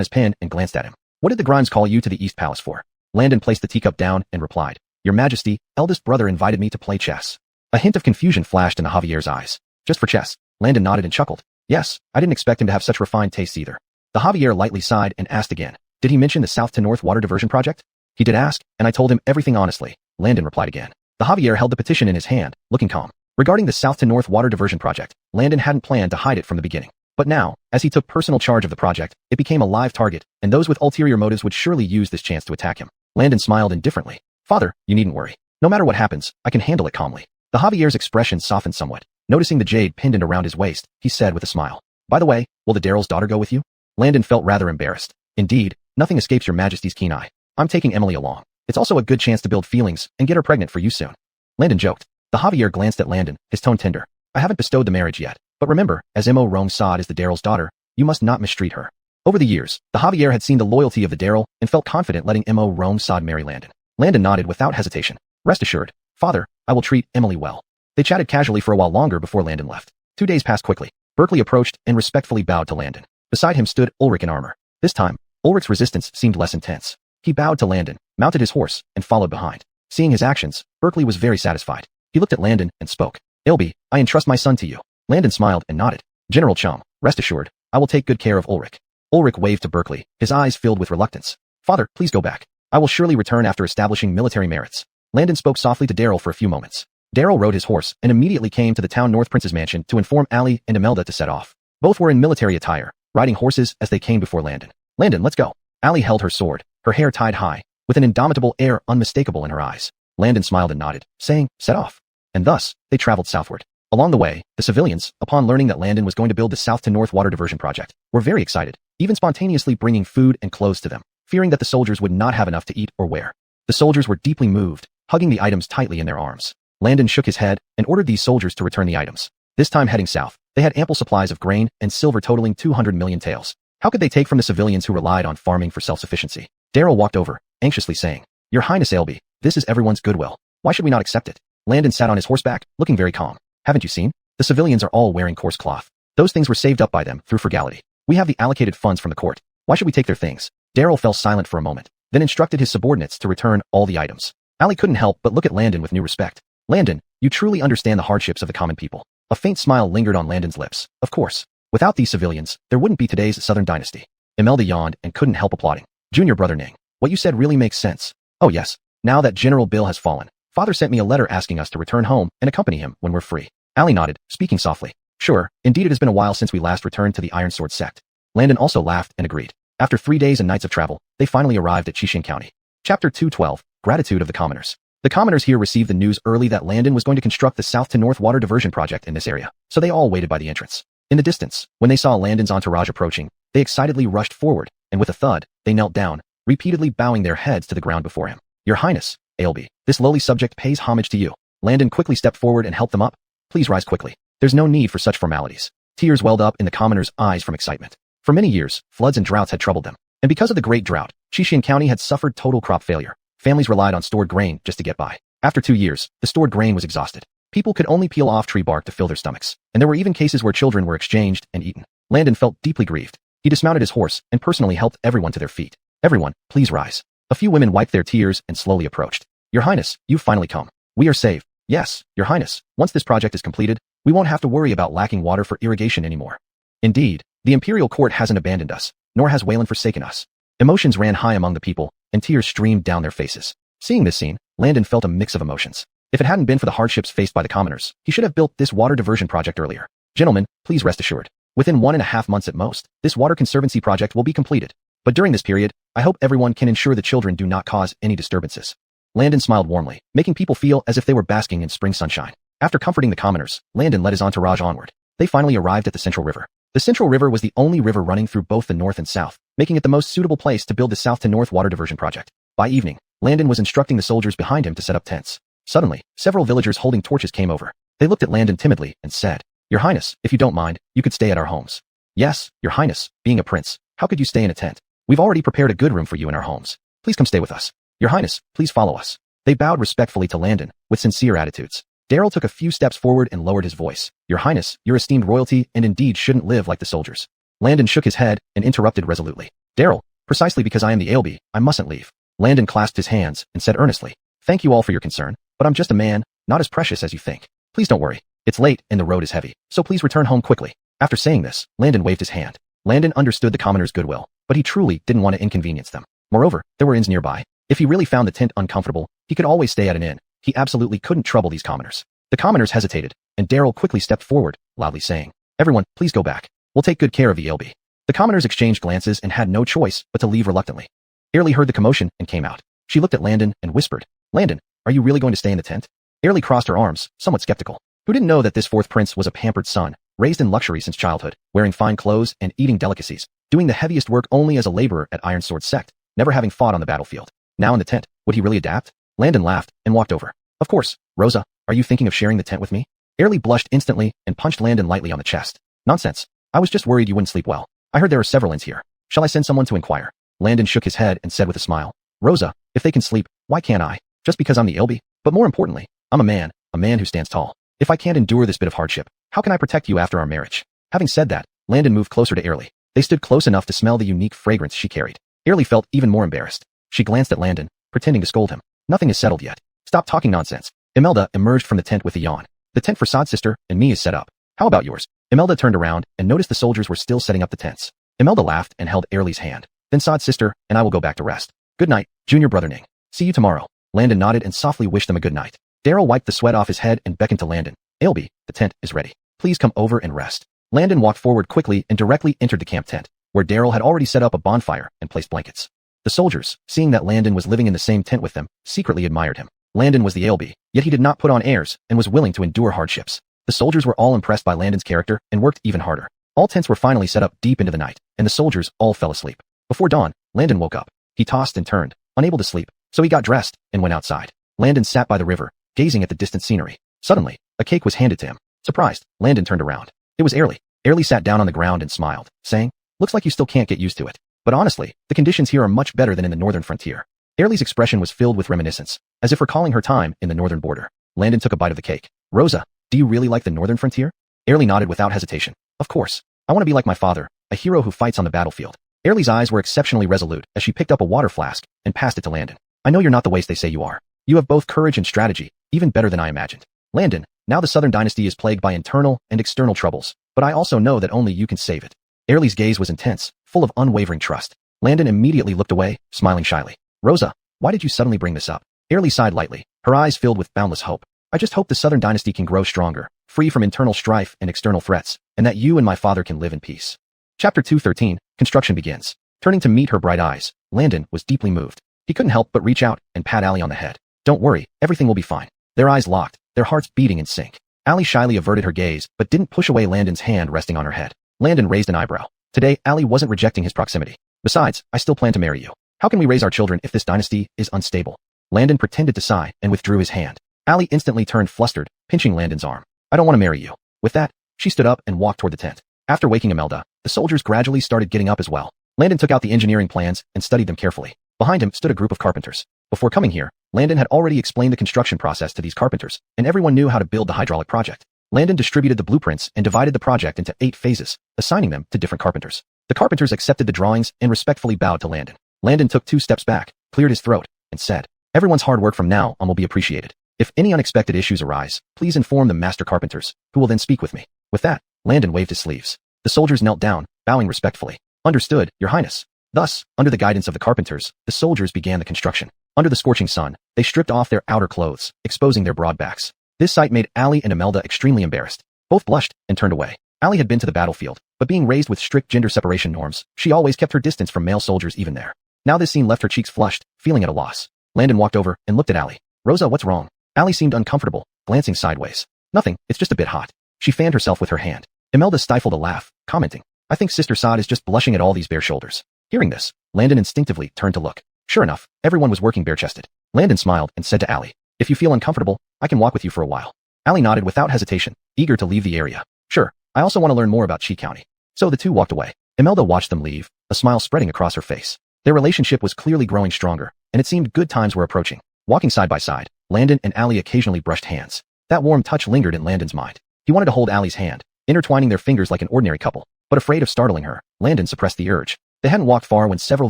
his pen and glanced at him. What did the Grimes call you to the East Palace for? Landon placed the teacup down and replied, Your Majesty, eldest brother invited me to play chess. A hint of confusion flashed in the Javier's eyes. Just for chess. Landon nodded and chuckled. Yes, I didn't expect him to have such refined tastes either. The Javier lightly sighed and asked again, Did he mention the south to north water diversion project? He did ask, and I told him everything honestly. Landon replied again. The Javier held the petition in his hand, looking calm. Regarding the south to north water diversion project, Landon hadn't planned to hide it from the beginning. But now, as he took personal charge of the project, it became a live target, and those with ulterior motives would surely use this chance to attack him. Landon smiled indifferently. Father, you needn't worry. No matter what happens, I can handle it calmly. The Javier's expression softened somewhat. Noticing the jade pinned around his waist, he said with a smile. By the way, will the Daryl's daughter go with you? Landon felt rather embarrassed. Indeed, nothing escapes your majesty's keen eye. I'm taking Emily along. It's also a good chance to build feelings and get her pregnant for you soon. Landon joked. The Javier glanced at Landon, his tone tender. I haven't bestowed the marriage yet, but remember, as Mo Rome Sod is the Daryl's daughter, you must not mistreat her. Over the years, the Javier had seen the loyalty of the Daryl and felt confident letting Mo Rome Sod marry Landon. Landon nodded without hesitation. Rest assured, Father, I will treat Emily well. They chatted casually for a while longer before Landon left. 2 days passed quickly. Berkeley approached and respectfully bowed to Landon. Beside him stood Ulrich in armor. This time, Ulrich's resistance seemed less intense. He bowed to Landon, mounted his horse, and followed behind. Seeing his actions, Berkeley was very satisfied. He looked at Landon and spoke. Ilby, I entrust my son to you. Landon smiled and nodded. General Chum, rest assured, I will take good care of Ulrich. Ulrich waved to Berkeley, his eyes filled with reluctance. Father, please go back. I will surely return after establishing military merits. Landon spoke softly to Daryl for a few moments. Daryl rode his horse and immediately came to the town North Prince's mansion to inform Ali and Imelda to set off. Both were in military attire, riding horses as they came before Landon. Landon, let's go. Ali held her sword, her hair tied high, with an indomitable air unmistakable in her eyes. Landon smiled and nodded, saying, set off. And thus, they traveled southward. Along the way, the civilians, upon learning that Landon was going to build the South to North Water Diversion Project, were very excited, even spontaneously bringing food and clothes to them, fearing that the soldiers would not have enough to eat or wear. The soldiers were deeply moved, hugging the items tightly in their arms. Landon shook his head and ordered these soldiers to return the items. This time heading south, they had ample supplies of grain and silver totaling 200 million taels. How could they take from the civilians who relied on farming for self-sufficiency? Daryl walked over, anxiously saying, Your Highness Ailby, this is everyone's goodwill. Why should we not accept it? Landon sat on his horseback, looking very calm. Haven't you seen? The civilians are all wearing coarse cloth. Those things were saved up by them through frugality. We have the allocated funds from the court. Why should we take their things? Daryl fell silent for a moment, then instructed his subordinates to return all the items. Ali couldn't help but look at Landon with new respect. Landon, you truly understand the hardships of the common people. A faint smile lingered on Landon's lips. Of course. Without these civilians, there wouldn't be today's Southern dynasty. Imelda yawned and couldn't help applauding. Junior brother Ning, what you said really makes sense. Oh yes, now that General Bill has fallen, Father sent me a letter asking us to return home and accompany him when we're free. Ali nodded, speaking softly. Sure, indeed it has been a while since we last returned to the Iron Sword sect. Landon also laughed and agreed. After 3 days and nights of travel, they finally arrived at Qixing County. Chapter 212, Gratitude of the Commoners. The commoners here received the news early that Landon was going to construct the South to North Water Diversion Project in this area, so they all waited by the entrance. In the distance, when they saw Landon's entourage approaching, they excitedly rushed forward, and with a thud, they knelt down, repeatedly bowing their heads to the ground before him. Your Highness, Ailby, this lowly subject pays homage to you. Landon quickly stepped forward and helped them up. Please rise quickly. There's no need for such formalities. Tears welled up in the commoners' eyes from excitement. For many years, floods and droughts had troubled them. And because of the great drought, Qixing County had suffered total crop failure. Families relied on stored grain just to get by. After 2 years, the stored grain was exhausted. People could only peel off tree bark to fill their stomachs, and there were even cases where children were exchanged and eaten. Landon felt deeply grieved. He dismounted his horse and personally helped everyone to their feet. Everyone, please rise. A few women wiped their tears and slowly approached. Your Highness, you've finally come. We are saved. Yes, Your Highness, once this project is completed, we won't have to worry about lacking water for irrigation anymore. Indeed, the imperial court hasn't abandoned us, nor has Wayland forsaken us. Emotions ran high among the people, and tears streamed down their faces. Seeing this scene, Landon felt a mix of emotions. If it hadn't been for the hardships faced by the commoners, he should have built this water diversion project earlier. Gentlemen, please rest assured. Within 1.5 months at most, this water conservancy project will be completed. But during this period, I hope everyone can ensure the children do not cause any disturbances. Landon smiled warmly, making people feel as if they were basking in spring sunshine. After comforting the commoners, Landon led his entourage onward. They finally arrived at the Central River. The Central River was the only river running through both the north and south, making it the most suitable place to build the South to North Water Diversion Project. By evening, Landon was instructing the soldiers behind him to set up tents. Suddenly, several villagers holding torches came over. They looked at Landon timidly and said, Your Highness, if you don't mind, you could stay at our homes. Yes, Your Highness, being a prince, how could you stay in a tent? We've already prepared a good room for you in our homes. Please come stay with us. Your Highness, please follow us. They bowed respectfully to Landon, with sincere attitudes. Daryl took a few steps forward and lowered his voice. Your Highness, your esteemed royalty and indeed shouldn't live like the soldiers. Landon shook his head and interrupted resolutely. Daryl, precisely because I am the Ailby, I mustn't leave. Landon clasped his hands and said earnestly, Thank you all for your concern, but I'm just a man, not as precious as you think. Please don't worry. It's late and the road is heavy, so please return home quickly. After saying this, Landon waved his hand. Landon understood the commoners' goodwill, but he truly didn't want to inconvenience them. Moreover, there were inns nearby. If he really found the tent uncomfortable, he could always stay at an inn. He absolutely couldn't trouble these commoners. The commoners hesitated, and Daryl quickly stepped forward, loudly saying, Everyone, please go back. We'll take good care of the Ilby. The commoners exchanged glances and had no choice but to leave reluctantly. Airlie heard the commotion and came out. She looked at Landon and whispered, "Landon, are you really going to stay in the tent?" Airlie crossed her arms, somewhat skeptical. Who didn't know that this fourth prince was a pampered son, raised in luxury since childhood, wearing fine clothes and eating delicacies, doing the heaviest work only as a laborer at Ironsword Sect, never having fought on the battlefield. Now in the tent, would he really adapt? Landon laughed and walked over. "Of course, Rosa, are you thinking of sharing the tent with me?" Airlie blushed instantly and punched Landon lightly on the chest. "Nonsense. I was just worried you wouldn't sleep well. I heard there are several inns here. Shall I send someone to inquire?" Landon shook his head and said with a smile, "Rosa, if they can sleep, why can't I? Just because I'm the Ilby? But more importantly, I'm a man who stands tall. If I can't endure this bit of hardship, how can I protect you after our marriage?" Having said that, Landon moved closer to Airlie. They stood close enough to smell the unique fragrance she carried. Airlie felt even more embarrassed. She glanced at Landon, pretending to scold him. "Nothing is settled yet. Stop talking nonsense." Imelda emerged from the tent with a yawn. "The tent for Sod's sister and me is set up. How about yours?" Imelda turned around and noticed the soldiers were still setting up the tents. Imelda laughed and held Airlie's hand. "Then Sod's sister and I will go back to rest. Good night, junior brother Ning. See you tomorrow." Landon nodded and softly wished them a good night. Daryl wiped the sweat off his head and beckoned to Landon. "Ilby, the tent is ready. Please come over and rest." Landon walked forward quickly and directly entered the camp tent, where Daryl had already set up a bonfire and placed blankets. The soldiers, seeing that Landon was living in the same tent with them, secretly admired him. Landon was the Ilby, yet he did not put on airs and was willing to endure hardships. The soldiers were all impressed by Landon's character and worked even harder. All tents were finally set up deep into the night, and the soldiers all fell asleep. Before dawn, Landon woke up. He tossed and turned, unable to sleep, so he got dressed and went outside. Landon sat by the river, gazing at the distant scenery. Suddenly, a cake was handed to him. Surprised, Landon turned around. It was Airlie. Airlie sat down on the ground and smiled, saying, "Looks like you still can't get used to it. But honestly, the conditions here are much better than in the northern frontier." Airlie's expression was filled with reminiscence, as if recalling her time in the northern border. Landon took a bite of the cake. "Rosa, do you really like the northern frontier?" Airlie nodded without hesitation. "Of course. I want to be like my father, a hero who fights on the battlefield." Airlie's eyes were exceptionally resolute as she picked up a water flask and passed it to Landon. "I know you're not the waste they say you are. You have both courage and strategy, even better than I imagined. Landon, now the Southern Dynasty is plagued by internal and external troubles, but I also know that only you can save it." Airlie's gaze was intense, full of unwavering trust. Landon immediately looked away, smiling shyly. "Rosa, why did you suddenly bring this up?" Airlie sighed lightly, her eyes filled with boundless hope. "I just hope the Southern Dynasty can grow stronger, free from internal strife and external threats, and that you and my father can live in peace." Chapter 213, Construction begins. Turning to meet her bright eyes, Landon was deeply moved. He couldn't help but reach out and pat Allie on the head. "Don't worry, everything will be fine." Their eyes locked, their hearts beating in sync. Allie shyly averted her gaze, but didn't push away Landon's hand resting on her head. Landon raised an eyebrow. Today, Allie wasn't rejecting his proximity. "Besides, I still plan to marry you. How can we raise our children if this dynasty is unstable?" Landon pretended to sigh and withdrew his hand. Allie instantly turned flustered, pinching Landon's arm. "I don't want to marry you." With that, she stood up and walked toward the tent. After waking Imelda, the soldiers gradually started getting up as well. Landon took out the engineering plans and studied them carefully. Behind him stood a group of carpenters. Before coming here, Landon had already explained the construction process to these carpenters, and everyone knew how to build the hydraulic project. Landon distributed the blueprints and divided the project into 8 phases, assigning them to different carpenters. The carpenters accepted the drawings and respectfully bowed to Landon. Landon took 2 steps back, cleared his throat, and said, "Everyone's hard work from now on will be appreciated. If any unexpected issues arise, please inform the master carpenters, who will then speak with me." With that, Landon waved his sleeves. The soldiers knelt down, bowing respectfully. "Understood, Your Highness." Thus, under the guidance of the carpenters, the soldiers began the construction. Under the scorching sun, they stripped off their outer clothes, exposing their broad backs. This sight made Allie and Imelda extremely embarrassed. Both blushed and turned away. Allie had been to the battlefield, but being raised with strict gender separation norms, she always kept her distance from male soldiers even there. Now this scene left her cheeks flushed, feeling at a loss. Landon walked over and looked at Allie. "Rosa, what's wrong?" Allie seemed uncomfortable, glancing sideways. "Nothing, it's just a bit hot." She fanned herself with her hand. Imelda stifled a laugh, commenting, "I think Sister Sod is just blushing at all these bare shoulders." Hearing this, Landon instinctively turned to look. Sure enough, everyone was working bare-chested. Landon smiled and said to Allie, "If you feel uncomfortable, I can walk with you for a while." Allie nodded without hesitation, eager to leave the area. "Sure, I also want to learn more about Chi County." So the two walked away. Imelda watched them leave, a smile spreading across her face. Their relationship was clearly growing stronger, and it seemed good times were approaching. Walking side by side, Landon and Allie occasionally brushed hands. That warm touch lingered in Landon's mind. He wanted to hold Allie's hand, intertwining their fingers like an ordinary couple, but afraid of startling her, Landon suppressed the urge. They hadn't walked far when several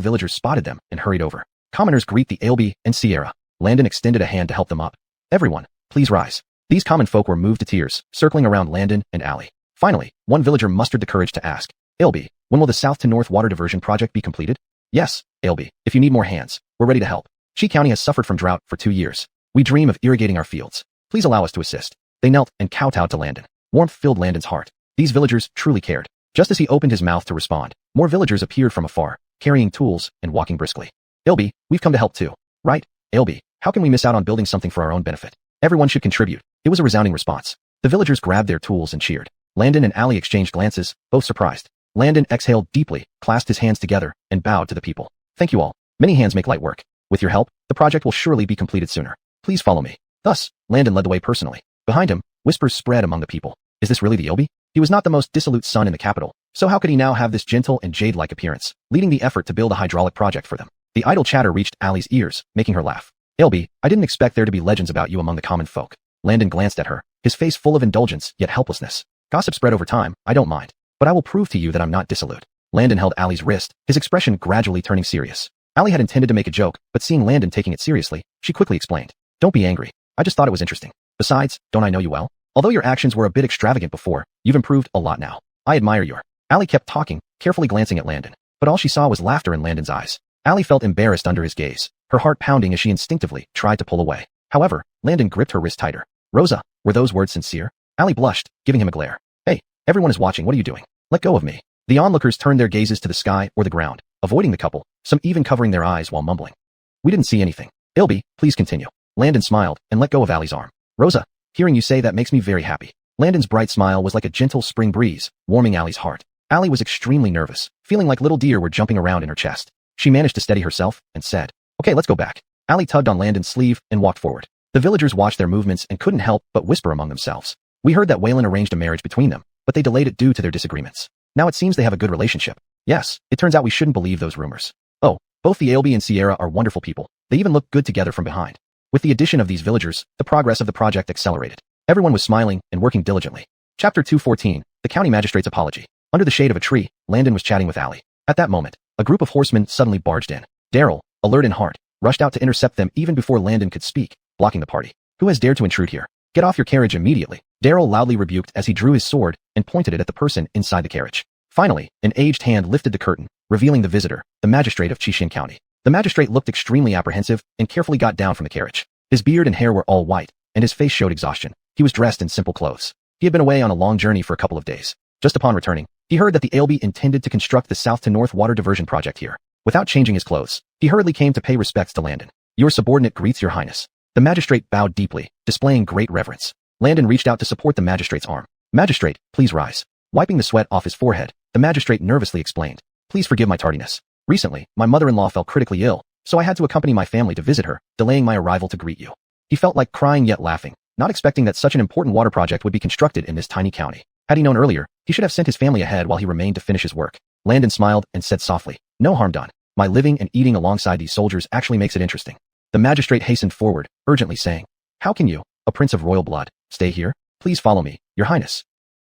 villagers spotted them and hurried over. Commoners greet the Ailby and Sierra. Landon extended a hand to help them up. "Everyone, please rise." These common folk were moved to tears, circling around Landon and Allie. Finally, one villager mustered the courage to ask, "Ailby, when will the south to north water diversion project be completed?" "Yes, Ailby, if you need more hands, we're ready to help. Chi County has suffered from drought for 2 years. We dream of irrigating our fields. Please allow us to assist." They knelt and kowtowed to Landon. Warmth filled Landon's heart. These villagers truly cared. Just as he opened his mouth to respond, more villagers appeared from afar, carrying tools and walking briskly. Ilby, we've come to help too. Right, Ilby, how can we miss out on building something for our own benefit? Everyone should contribute. It was a resounding response. The villagers grabbed their tools and cheered. Landon and Allie exchanged glances, both surprised. Landon exhaled deeply, clasped his hands together, and bowed to the people. Thank you all. Many hands make light work. With your help, the project will surely be completed sooner. Please follow me. Thus, Landon led the way personally. Behind him, whispers spread among the people. Is this really the Ilby? He was not the most dissolute son in the capital, so how could he now have this gentle and jade-like appearance, leading the effort to build a hydraulic project for them? The idle chatter reached Allie's ears, making her laugh. Ilby, I didn't expect there to be legends about you among the common folk. Landon glanced at her, his face full of indulgence yet helplessness. Gossip spread over time, I don't mind. But I will prove to you that I'm not dissolute. Landon held Allie's wrist, his expression gradually turning serious. Allie had intended to make a joke, but seeing Landon taking it seriously, she quickly explained. Don't be angry. I just thought it was interesting. Besides, don't I know you well? Although your actions were a bit extravagant before, you've improved a lot now. I admire your... Allie kept talking, carefully glancing at Landon, but all she saw was laughter in Landon's eyes. Allie felt embarrassed under his gaze, her heart pounding as she instinctively tried to pull away. However, Landon gripped her wrist tighter. Rosa, were those words sincere? Allie blushed, giving him a glare. Hey, everyone is watching, what are you doing? Let go of me. The onlookers turned their gazes to the sky or the ground, avoiding the couple, some even covering their eyes while mumbling. We didn't see anything. Ilby, please continue. Landon smiled and let go of Allie's arm. Rosa, hearing you say that makes me very happy. Landon's bright smile was like a gentle spring breeze, warming Allie's heart. Allie was extremely nervous, feeling like little deer were jumping around in her chest. She managed to steady herself and said, okay, let's go back. Allie tugged on Landon's sleeve and walked forward. The villagers watched their movements and couldn't help but whisper among themselves. We heard that Waylon arranged a marriage between them, but they delayed it due to their disagreements. Now it seems they have a good relationship. Yes, it turns out we shouldn't believe those rumors. Oh, both the Ilby and Sierra are wonderful people. They even look good together from behind. With the addition of these villagers, the progress of the project accelerated. Everyone was smiling and working diligently. Chapter 214, The County Magistrate's Apology. Under the shade of a tree, Landon was chatting with Allie. At that moment, a group of horsemen suddenly barged in. Daryl, alert in heart, rushed out to intercept them even before Landon could speak, blocking the party. Who has dared to intrude here? Get off your carriage immediately. Daryl loudly rebuked as he drew his sword and pointed it at the person inside the carriage. Finally, an aged hand lifted the curtain, revealing the visitor, the magistrate of Chishian County. The magistrate looked extremely apprehensive and carefully got down from the carriage. His beard and hair were all white, and his face showed exhaustion. He was dressed in simple clothes. He had been away on a long journey for a couple of days. Just upon returning, he heard that the Ilby intended to construct the south to north water diversion project here. Without changing his clothes, he hurriedly came to pay respects to Landon. Your subordinate greets your highness. The magistrate bowed deeply, displaying great reverence. Landon reached out to support the magistrate's arm. Magistrate, please rise. Wiping the sweat off his forehead, the magistrate nervously explained. Please forgive my tardiness. Recently, my mother-in-law fell critically ill, so I had to accompany my family to visit her, delaying my arrival to greet you. He felt like crying yet laughing, not expecting that such an important water project would be constructed in this tiny county. Had he known earlier, he should have sent his family ahead while he remained to finish his work. Landon smiled and said softly, no harm done. My living and eating alongside these soldiers actually makes it interesting. The magistrate hastened forward, urgently saying, how can you, a prince of royal blood, stay here? Please follow me, your highness.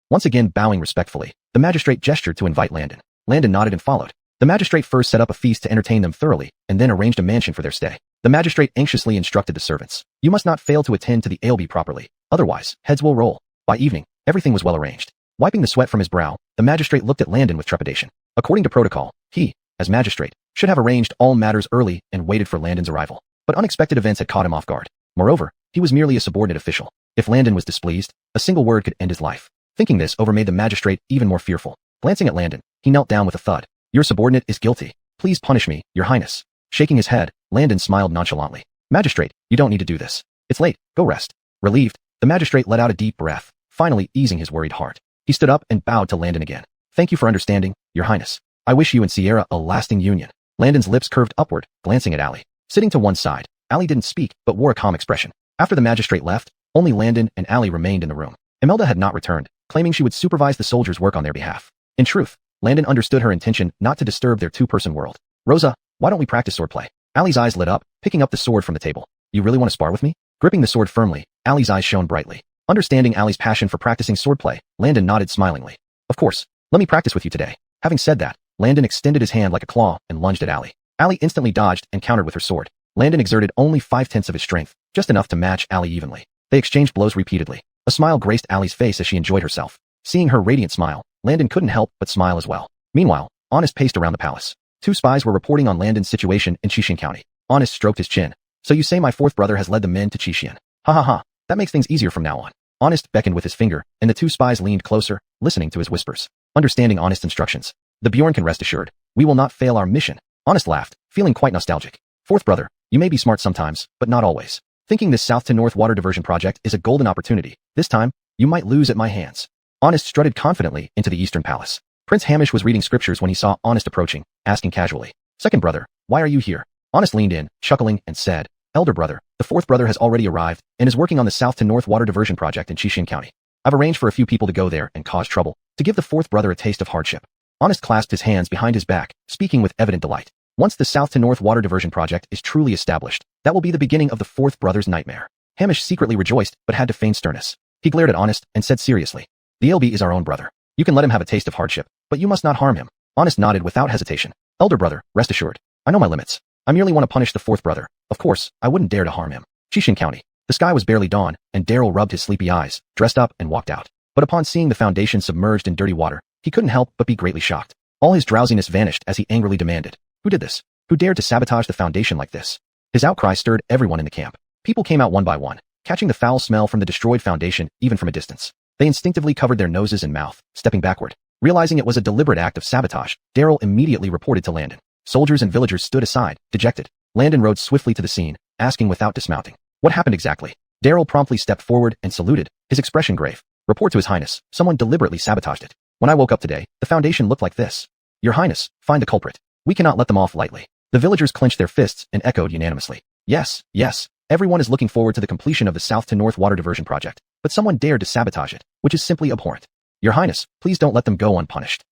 Once again bowing respectfully, the magistrate gestured to invite Landon. Landon nodded and followed. The magistrate first set up a feast to entertain them thoroughly, and then arranged a mansion for their stay. The magistrate anxiously instructed the servants, you must not fail to attend to the Ilby properly, otherwise, heads will roll. By evening, everything was well arranged. Wiping the sweat from his brow, the magistrate looked at Landon with trepidation. According to protocol, he, as magistrate, should have arranged all matters early and waited for Landon's arrival. But unexpected events had caught him off guard. Moreover, he was merely a subordinate official. If Landon was displeased, a single word could end his life. Thinking this over made the magistrate even more fearful. Glancing at Landon, he knelt down with a thud. Your subordinate is guilty. Please punish me, your highness. Shaking his head, Landon smiled nonchalantly. Magistrate, you don't need to do this. It's late, go rest. Relieved, the magistrate let out a deep breath, finally easing his worried heart. He stood up and bowed to Landon again. Thank you for understanding, your highness. I wish you and Sierra a lasting union. Landon's lips curved upward, glancing at Allie. Sitting to one side, Allie didn't speak, but wore a calm expression. After the magistrate left, only Landon and Allie remained in the room. Imelda had not returned, claiming she would supervise the soldiers' work on their behalf. In truth, Landon understood her intention not to disturb their two-person world. Rosa, why don't we practice swordplay? Allie's eyes lit up, picking up the sword from the table. You really want to spar with me? Gripping the sword firmly, Allie's eyes shone brightly. Understanding Allie's passion for practicing swordplay, Landon nodded smilingly. Of course, let me practice with you today. Having said that, Landon extended his hand like a claw and lunged at Allie. Allie instantly dodged and countered with her sword. Landon exerted only 5/10 of his strength, just enough to match Allie evenly. They exchanged blows repeatedly. A smile graced Allie's face as she enjoyed herself. Seeing her radiant smile, Landon couldn't help but smile as well. Meanwhile, Honest paced around the palace. Two spies were reporting on Landon's situation in Chishian County. Honest stroked his chin. So you say my fourth brother has led the men to Chishian? Ha ha ha, that makes things easier from now on. Honest beckoned with his finger, and the two spies leaned closer, listening to his whispers. understanding Honest's instructions. The Bjorn can rest assured. We will not fail our mission. Honest laughed, feeling quite nostalgic. Fourth brother, you may be smart sometimes, but not always. Thinking this south to north water diversion project is a golden opportunity. This time, you might lose at my hands. Honest strutted confidently into the eastern palace. Prince Hamish was reading scriptures when he saw Honest approaching, asking casually, "Second brother, why are you here?" Honest leaned in, chuckling, and said, "Elder brother, the fourth brother has already arrived and is working on the south to north water diversion project in Chishin County. I've arranged for a few people to go there and cause trouble, to give the fourth brother a taste of hardship." Honest clasped his hands behind his back, speaking with evident delight. Once the south to north water diversion project is truly established, that will be the beginning of the fourth brother's nightmare. Hamish secretly rejoiced, but had to feign sternness. He glared at Honest and said seriously, "The LB is our own brother. You can let him have a taste of hardship, but you must not harm him." Honest nodded without hesitation. "Elder brother, rest assured. I know my limits. I merely want to punish the fourth brother. Of course, I wouldn't dare to harm him." Chishin County. The sky was barely dawn, and Daryl rubbed his sleepy eyes, dressed up, and walked out. But upon seeing the foundation submerged in dirty water, he couldn't help but be greatly shocked. All his drowsiness vanished as he angrily demanded, "Who did this? Who dared to sabotage the foundation like this?" His outcry stirred everyone in the camp. People came out one by one, catching the foul smell from the destroyed foundation even from a distance. They instinctively covered their noses and mouth, stepping backward. Realizing it was a deliberate act of sabotage, Daryl immediately reported to Landon. Soldiers and villagers stood aside, dejected. Landon rode swiftly to the scene, asking without dismounting, "What happened exactly?" Daryl promptly stepped forward and saluted, his expression grave. "Report to His Highness, someone deliberately sabotaged it. When I woke up today, the foundation looked like this. Your Highness, find the culprit. We cannot let them off lightly." The villagers clenched their fists and echoed unanimously, "Yes, yes. Everyone is looking forward to the completion of the south to north water diversion project, but someone dared to sabotage it, which is simply abhorrent. Your Highness, please don't let them go unpunished."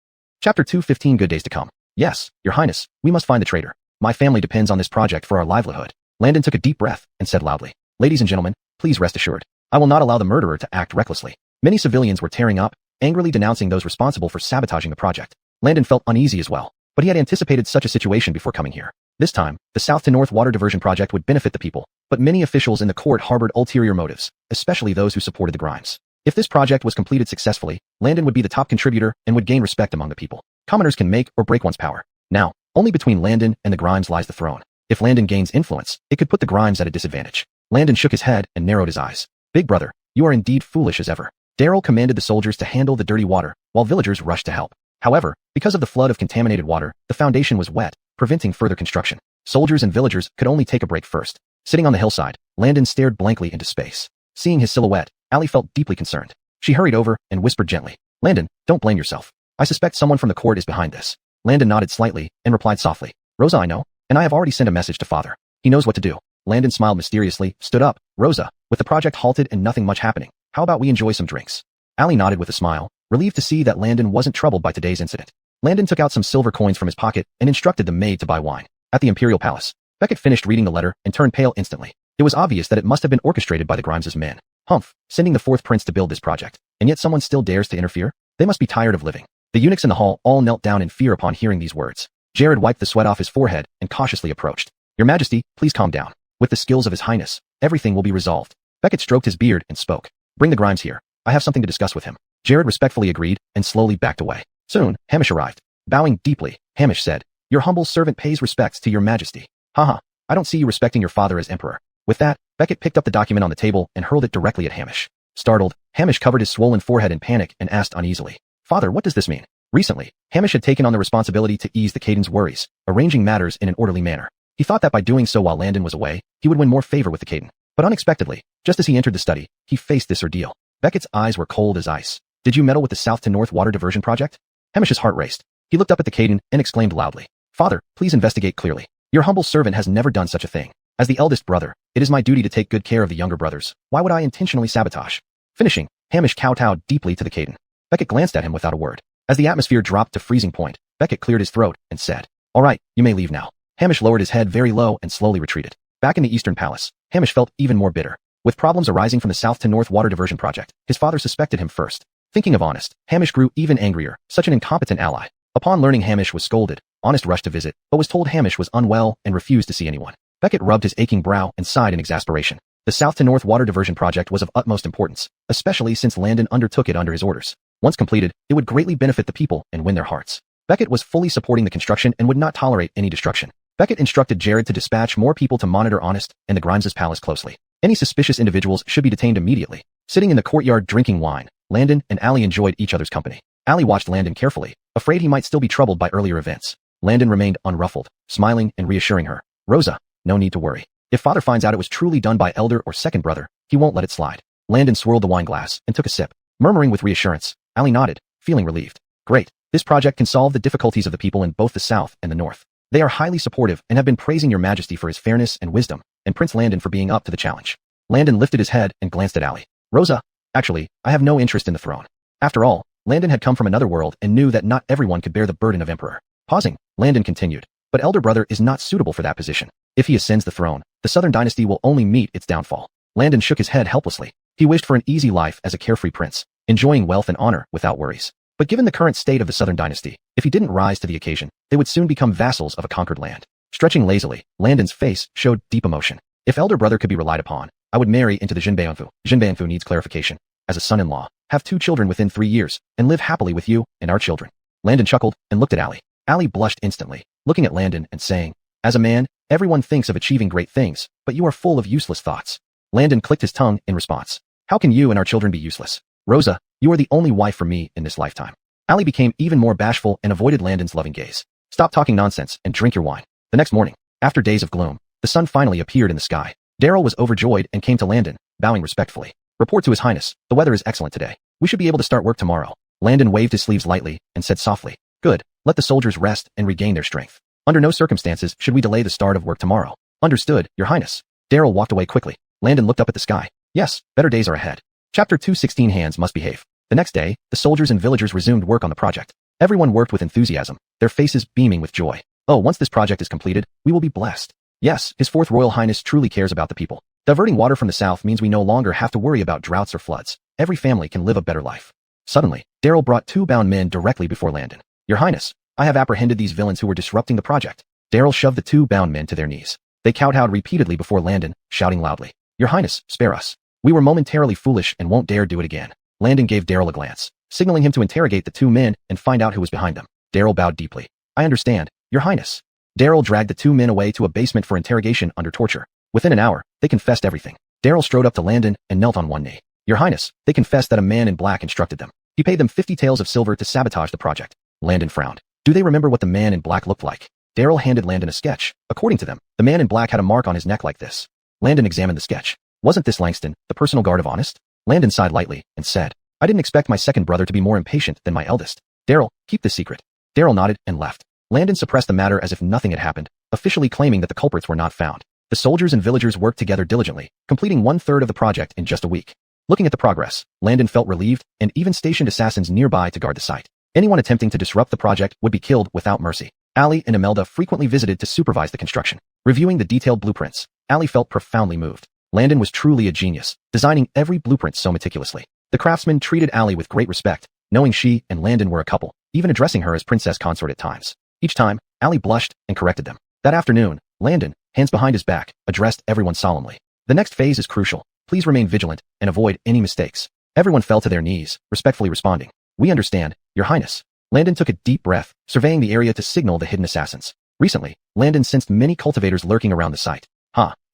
Chapter 2:15 Good days to come. "Yes, Your Highness, we must find the traitor. My family depends on this project for our livelihood." Landon took a deep breath and said loudly, "Ladies and gentlemen, please rest assured. I will not allow the murderer to act recklessly." Many civilians were tearing up, angrily denouncing those responsible for sabotaging the project. Landon felt uneasy as well, but he had anticipated such a situation before coming here. This time, the south to north water diversion project would benefit the people, but many officials in the court harbored ulterior motives, especially those who supported the Grimes. If this project was completed successfully, Landon would be the top contributor and would gain respect among the people. Commoners can make or break one's power. Now, only between Landon and the Grimes lies the throne. If Landon gains influence, it could put the Grimes at a disadvantage. Landon shook his head and narrowed his eyes. "Big brother, you are indeed foolish as ever." Daryl commanded the soldiers to handle the dirty water, while villagers rushed to help. However, because of the flood of contaminated water, the foundation was wet, preventing further construction. Soldiers and villagers could only take a break first. Sitting on the hillside, Landon stared blankly into space. Seeing his silhouette, Allie felt deeply concerned. She hurried over and whispered gently, "Landon, don't blame yourself. I suspect someone from the court is behind this." Landon nodded slightly and replied softly, "Rosa, I know, and I have already sent a message to father. He knows what to do." Landon smiled mysteriously, stood up. "Rosa, with the project halted and nothing much happening, how about we enjoy some drinks?" Allie nodded with a smile, relieved to see that Landon wasn't troubled by today's incident. Landon took out some silver coins from his pocket and instructed the maid to buy wine. At the Imperial Palace, Beckett finished reading the letter and turned pale instantly. It was obvious that it must have been orchestrated by the Grimes' men. Humph, sending the fourth prince to build this project, and yet someone still dares to interfere? They must be tired of living. The eunuchs in the hall all knelt down in fear upon hearing these words. Jared wiped the sweat off his forehead and cautiously approached. "Your Majesty, please calm down. With the skills of His Highness, everything will be resolved." Beckett stroked his beard and spoke. "Bring the Grimes here. I have something to discuss with him." Jared respectfully agreed and slowly backed away. Soon, Hamish arrived. Bowing deeply, Hamish said, "Your humble servant pays respects to Your Majesty." "Haha, I don't see you respecting your father as emperor." With that, Beckett picked up the document on the table and hurled it directly at Hamish. Startled, Hamish covered his swollen forehead in panic and asked uneasily, "Father, what does this mean?" Recently, Hamish had taken on the responsibility to ease the Caden's worries, arranging matters in an orderly manner. He thought that by doing so while Landon was away, he would win more favor with the Caden. But unexpectedly, just as he entered the study, he faced this ordeal. Beckett's eyes were cold as ice. "Did you meddle with the south to north water diversion project?" Hamish's heart raced. He looked up at the Caden and exclaimed loudly, "Father, please investigate clearly. Your humble servant has never done such a thing. As the eldest brother, it is my duty to take good care of the younger brothers. Why would I intentionally sabotage?" Finishing, Hamish kowtowed deeply to the Caden. Beckett glanced at him without a word. As the atmosphere dropped to freezing point, Beckett cleared his throat and said, "All right, you may leave now." Hamish lowered his head very low and slowly retreated. Back in the Eastern Palace, Hamish felt even more bitter. With problems arising from the south to north water diversion project, his father suspected him first. Thinking of Honest, Hamish grew even angrier, such an incompetent ally. Upon learning Hamish was scolded, Honest rushed to visit, but was told Hamish was unwell and refused to see anyone. Beckett rubbed his aching brow and sighed in exasperation. The south to north water diversion project was of utmost importance, especially since Landon undertook it under his orders. Once completed, it would greatly benefit the people and win their hearts. Beckett was fully supporting the construction and would not tolerate any destruction. Beckett instructed Jared to dispatch more people to monitor Honest and the Grimes' palace closely. Any suspicious individuals should be detained immediately. Sitting in the courtyard drinking wine, Landon and Allie enjoyed each other's company. Allie watched Landon carefully, afraid he might still be troubled by earlier events. Landon remained unruffled, smiling and reassuring her. Rosa, no need to worry. If father finds out it was truly done by elder or second brother, he won't let it slide. Landon swirled the wine glass and took a sip. Murmuring with reassurance, Allie nodded, feeling relieved. Great. This project can solve the difficulties of the people in both the South and the North. They are highly supportive and have been praising your majesty for his fairness and wisdom, and Prince Landon for being up to the challenge. Landon lifted his head and glanced at Allie. Rosa, actually, I have no interest in the throne. After all, Landon had come from another world and knew that not everyone could bear the burden of emperor. Pausing, Landon continued, but elder brother is not suitable for that position. If he ascends the throne, the southern dynasty will only meet its downfall. Landon shook his head helplessly. He wished for an easy life as a carefree prince, enjoying wealth and honor without worries. But given the current state of the southern dynasty, if he didn't rise to the occasion, they would soon become vassals of a conquered land. Stretching lazily, Landon's face showed deep emotion. If elder brother could be relied upon, I would marry into the Jinbaofu. Jinbaofu needs clarification. As a son-in-law, have 2 children within 3 years, and live happily with you and our children. Landon chuckled and looked at Allie. Allie blushed instantly, looking at Landon and saying, as a man, everyone thinks of achieving great things, but you are full of useless thoughts. Landon clicked his tongue in response. How can you and our children be useless? Rosa, you are the only wife for me in this lifetime. Allie became even more bashful and avoided Landon's loving gaze. Stop talking nonsense and drink your wine. The next morning, after days of gloom, the sun finally appeared in the sky. Daryl was overjoyed and came to Landon, bowing respectfully. Report to His Highness, the weather is excellent today. We should be able to start work tomorrow. Landon waved his sleeves lightly and said softly, good, let the soldiers rest and regain their strength. Under no circumstances should we delay the start of work tomorrow. Understood, Your Highness. Daryl walked away quickly. Landon looked up at the sky. Yes, better days are ahead. Chapter 2:16 Hands must behave. The next day, the soldiers and villagers resumed work on the project. Everyone worked with enthusiasm, their faces beaming with joy. Oh, once this project is completed, we will be blessed. Yes, His Fourth Royal Highness truly cares about the people. Diverting water from the south means we no longer have to worry about droughts or floods. Every family can live a better life. Suddenly, Daryl brought 2 bound men directly before Landon. Your Highness, I have apprehended these villains who were disrupting the project. Daryl shoved the 2 bound men to their knees. They kowtowed repeatedly before Landon, shouting loudly, Your Highness, spare us. We were momentarily foolish and won't dare do it again. Landon gave Daryl a glance, signaling him to interrogate the 2 men and find out who was behind them. Daryl bowed deeply. I understand, Your Highness. Daryl dragged the 2 men away to a basement for interrogation under torture. Within an hour, they confessed everything. Daryl strode up to Landon and knelt on one knee. Your Highness, they confessed that a man in black instructed them. He paid them 50 taels of silver to sabotage the project. Landon frowned. Do they remember what the man in black looked like? Daryl handed Landon a sketch. According to them, the man in black had a mark on his neck like this. Landon examined the sketch. Wasn't this Langston, the personal guard of Honest? Landon sighed lightly and said, I didn't expect my second brother to be more impatient than my eldest. Daryl, keep this secret. Daryl nodded and left. Landon suppressed the matter as if nothing had happened, officially claiming that the culprits were not found. The soldiers and villagers worked together diligently, completing 1/3 of the project in just a week. Looking at the progress, Landon felt relieved and even stationed assassins nearby to guard the site. Anyone attempting to disrupt the project would be killed without mercy. Allie and Imelda frequently visited to supervise the construction. Reviewing the detailed blueprints, Allie felt profoundly moved. Landon was truly a genius, designing every blueprint so meticulously. The craftsman treated Allie with great respect, knowing she and Landon were a couple, even addressing her as princess consort at times. Each time, Allie blushed and corrected them. That afternoon, Landon, hands behind his back, addressed everyone solemnly. The next phase is crucial. Please remain vigilant and avoid any mistakes. Everyone fell to their knees, respectfully responding. We understand, Your Highness. Landon took a deep breath, surveying the area to signal the hidden assassins. Recently, Landon sensed many cultivators lurking around the site.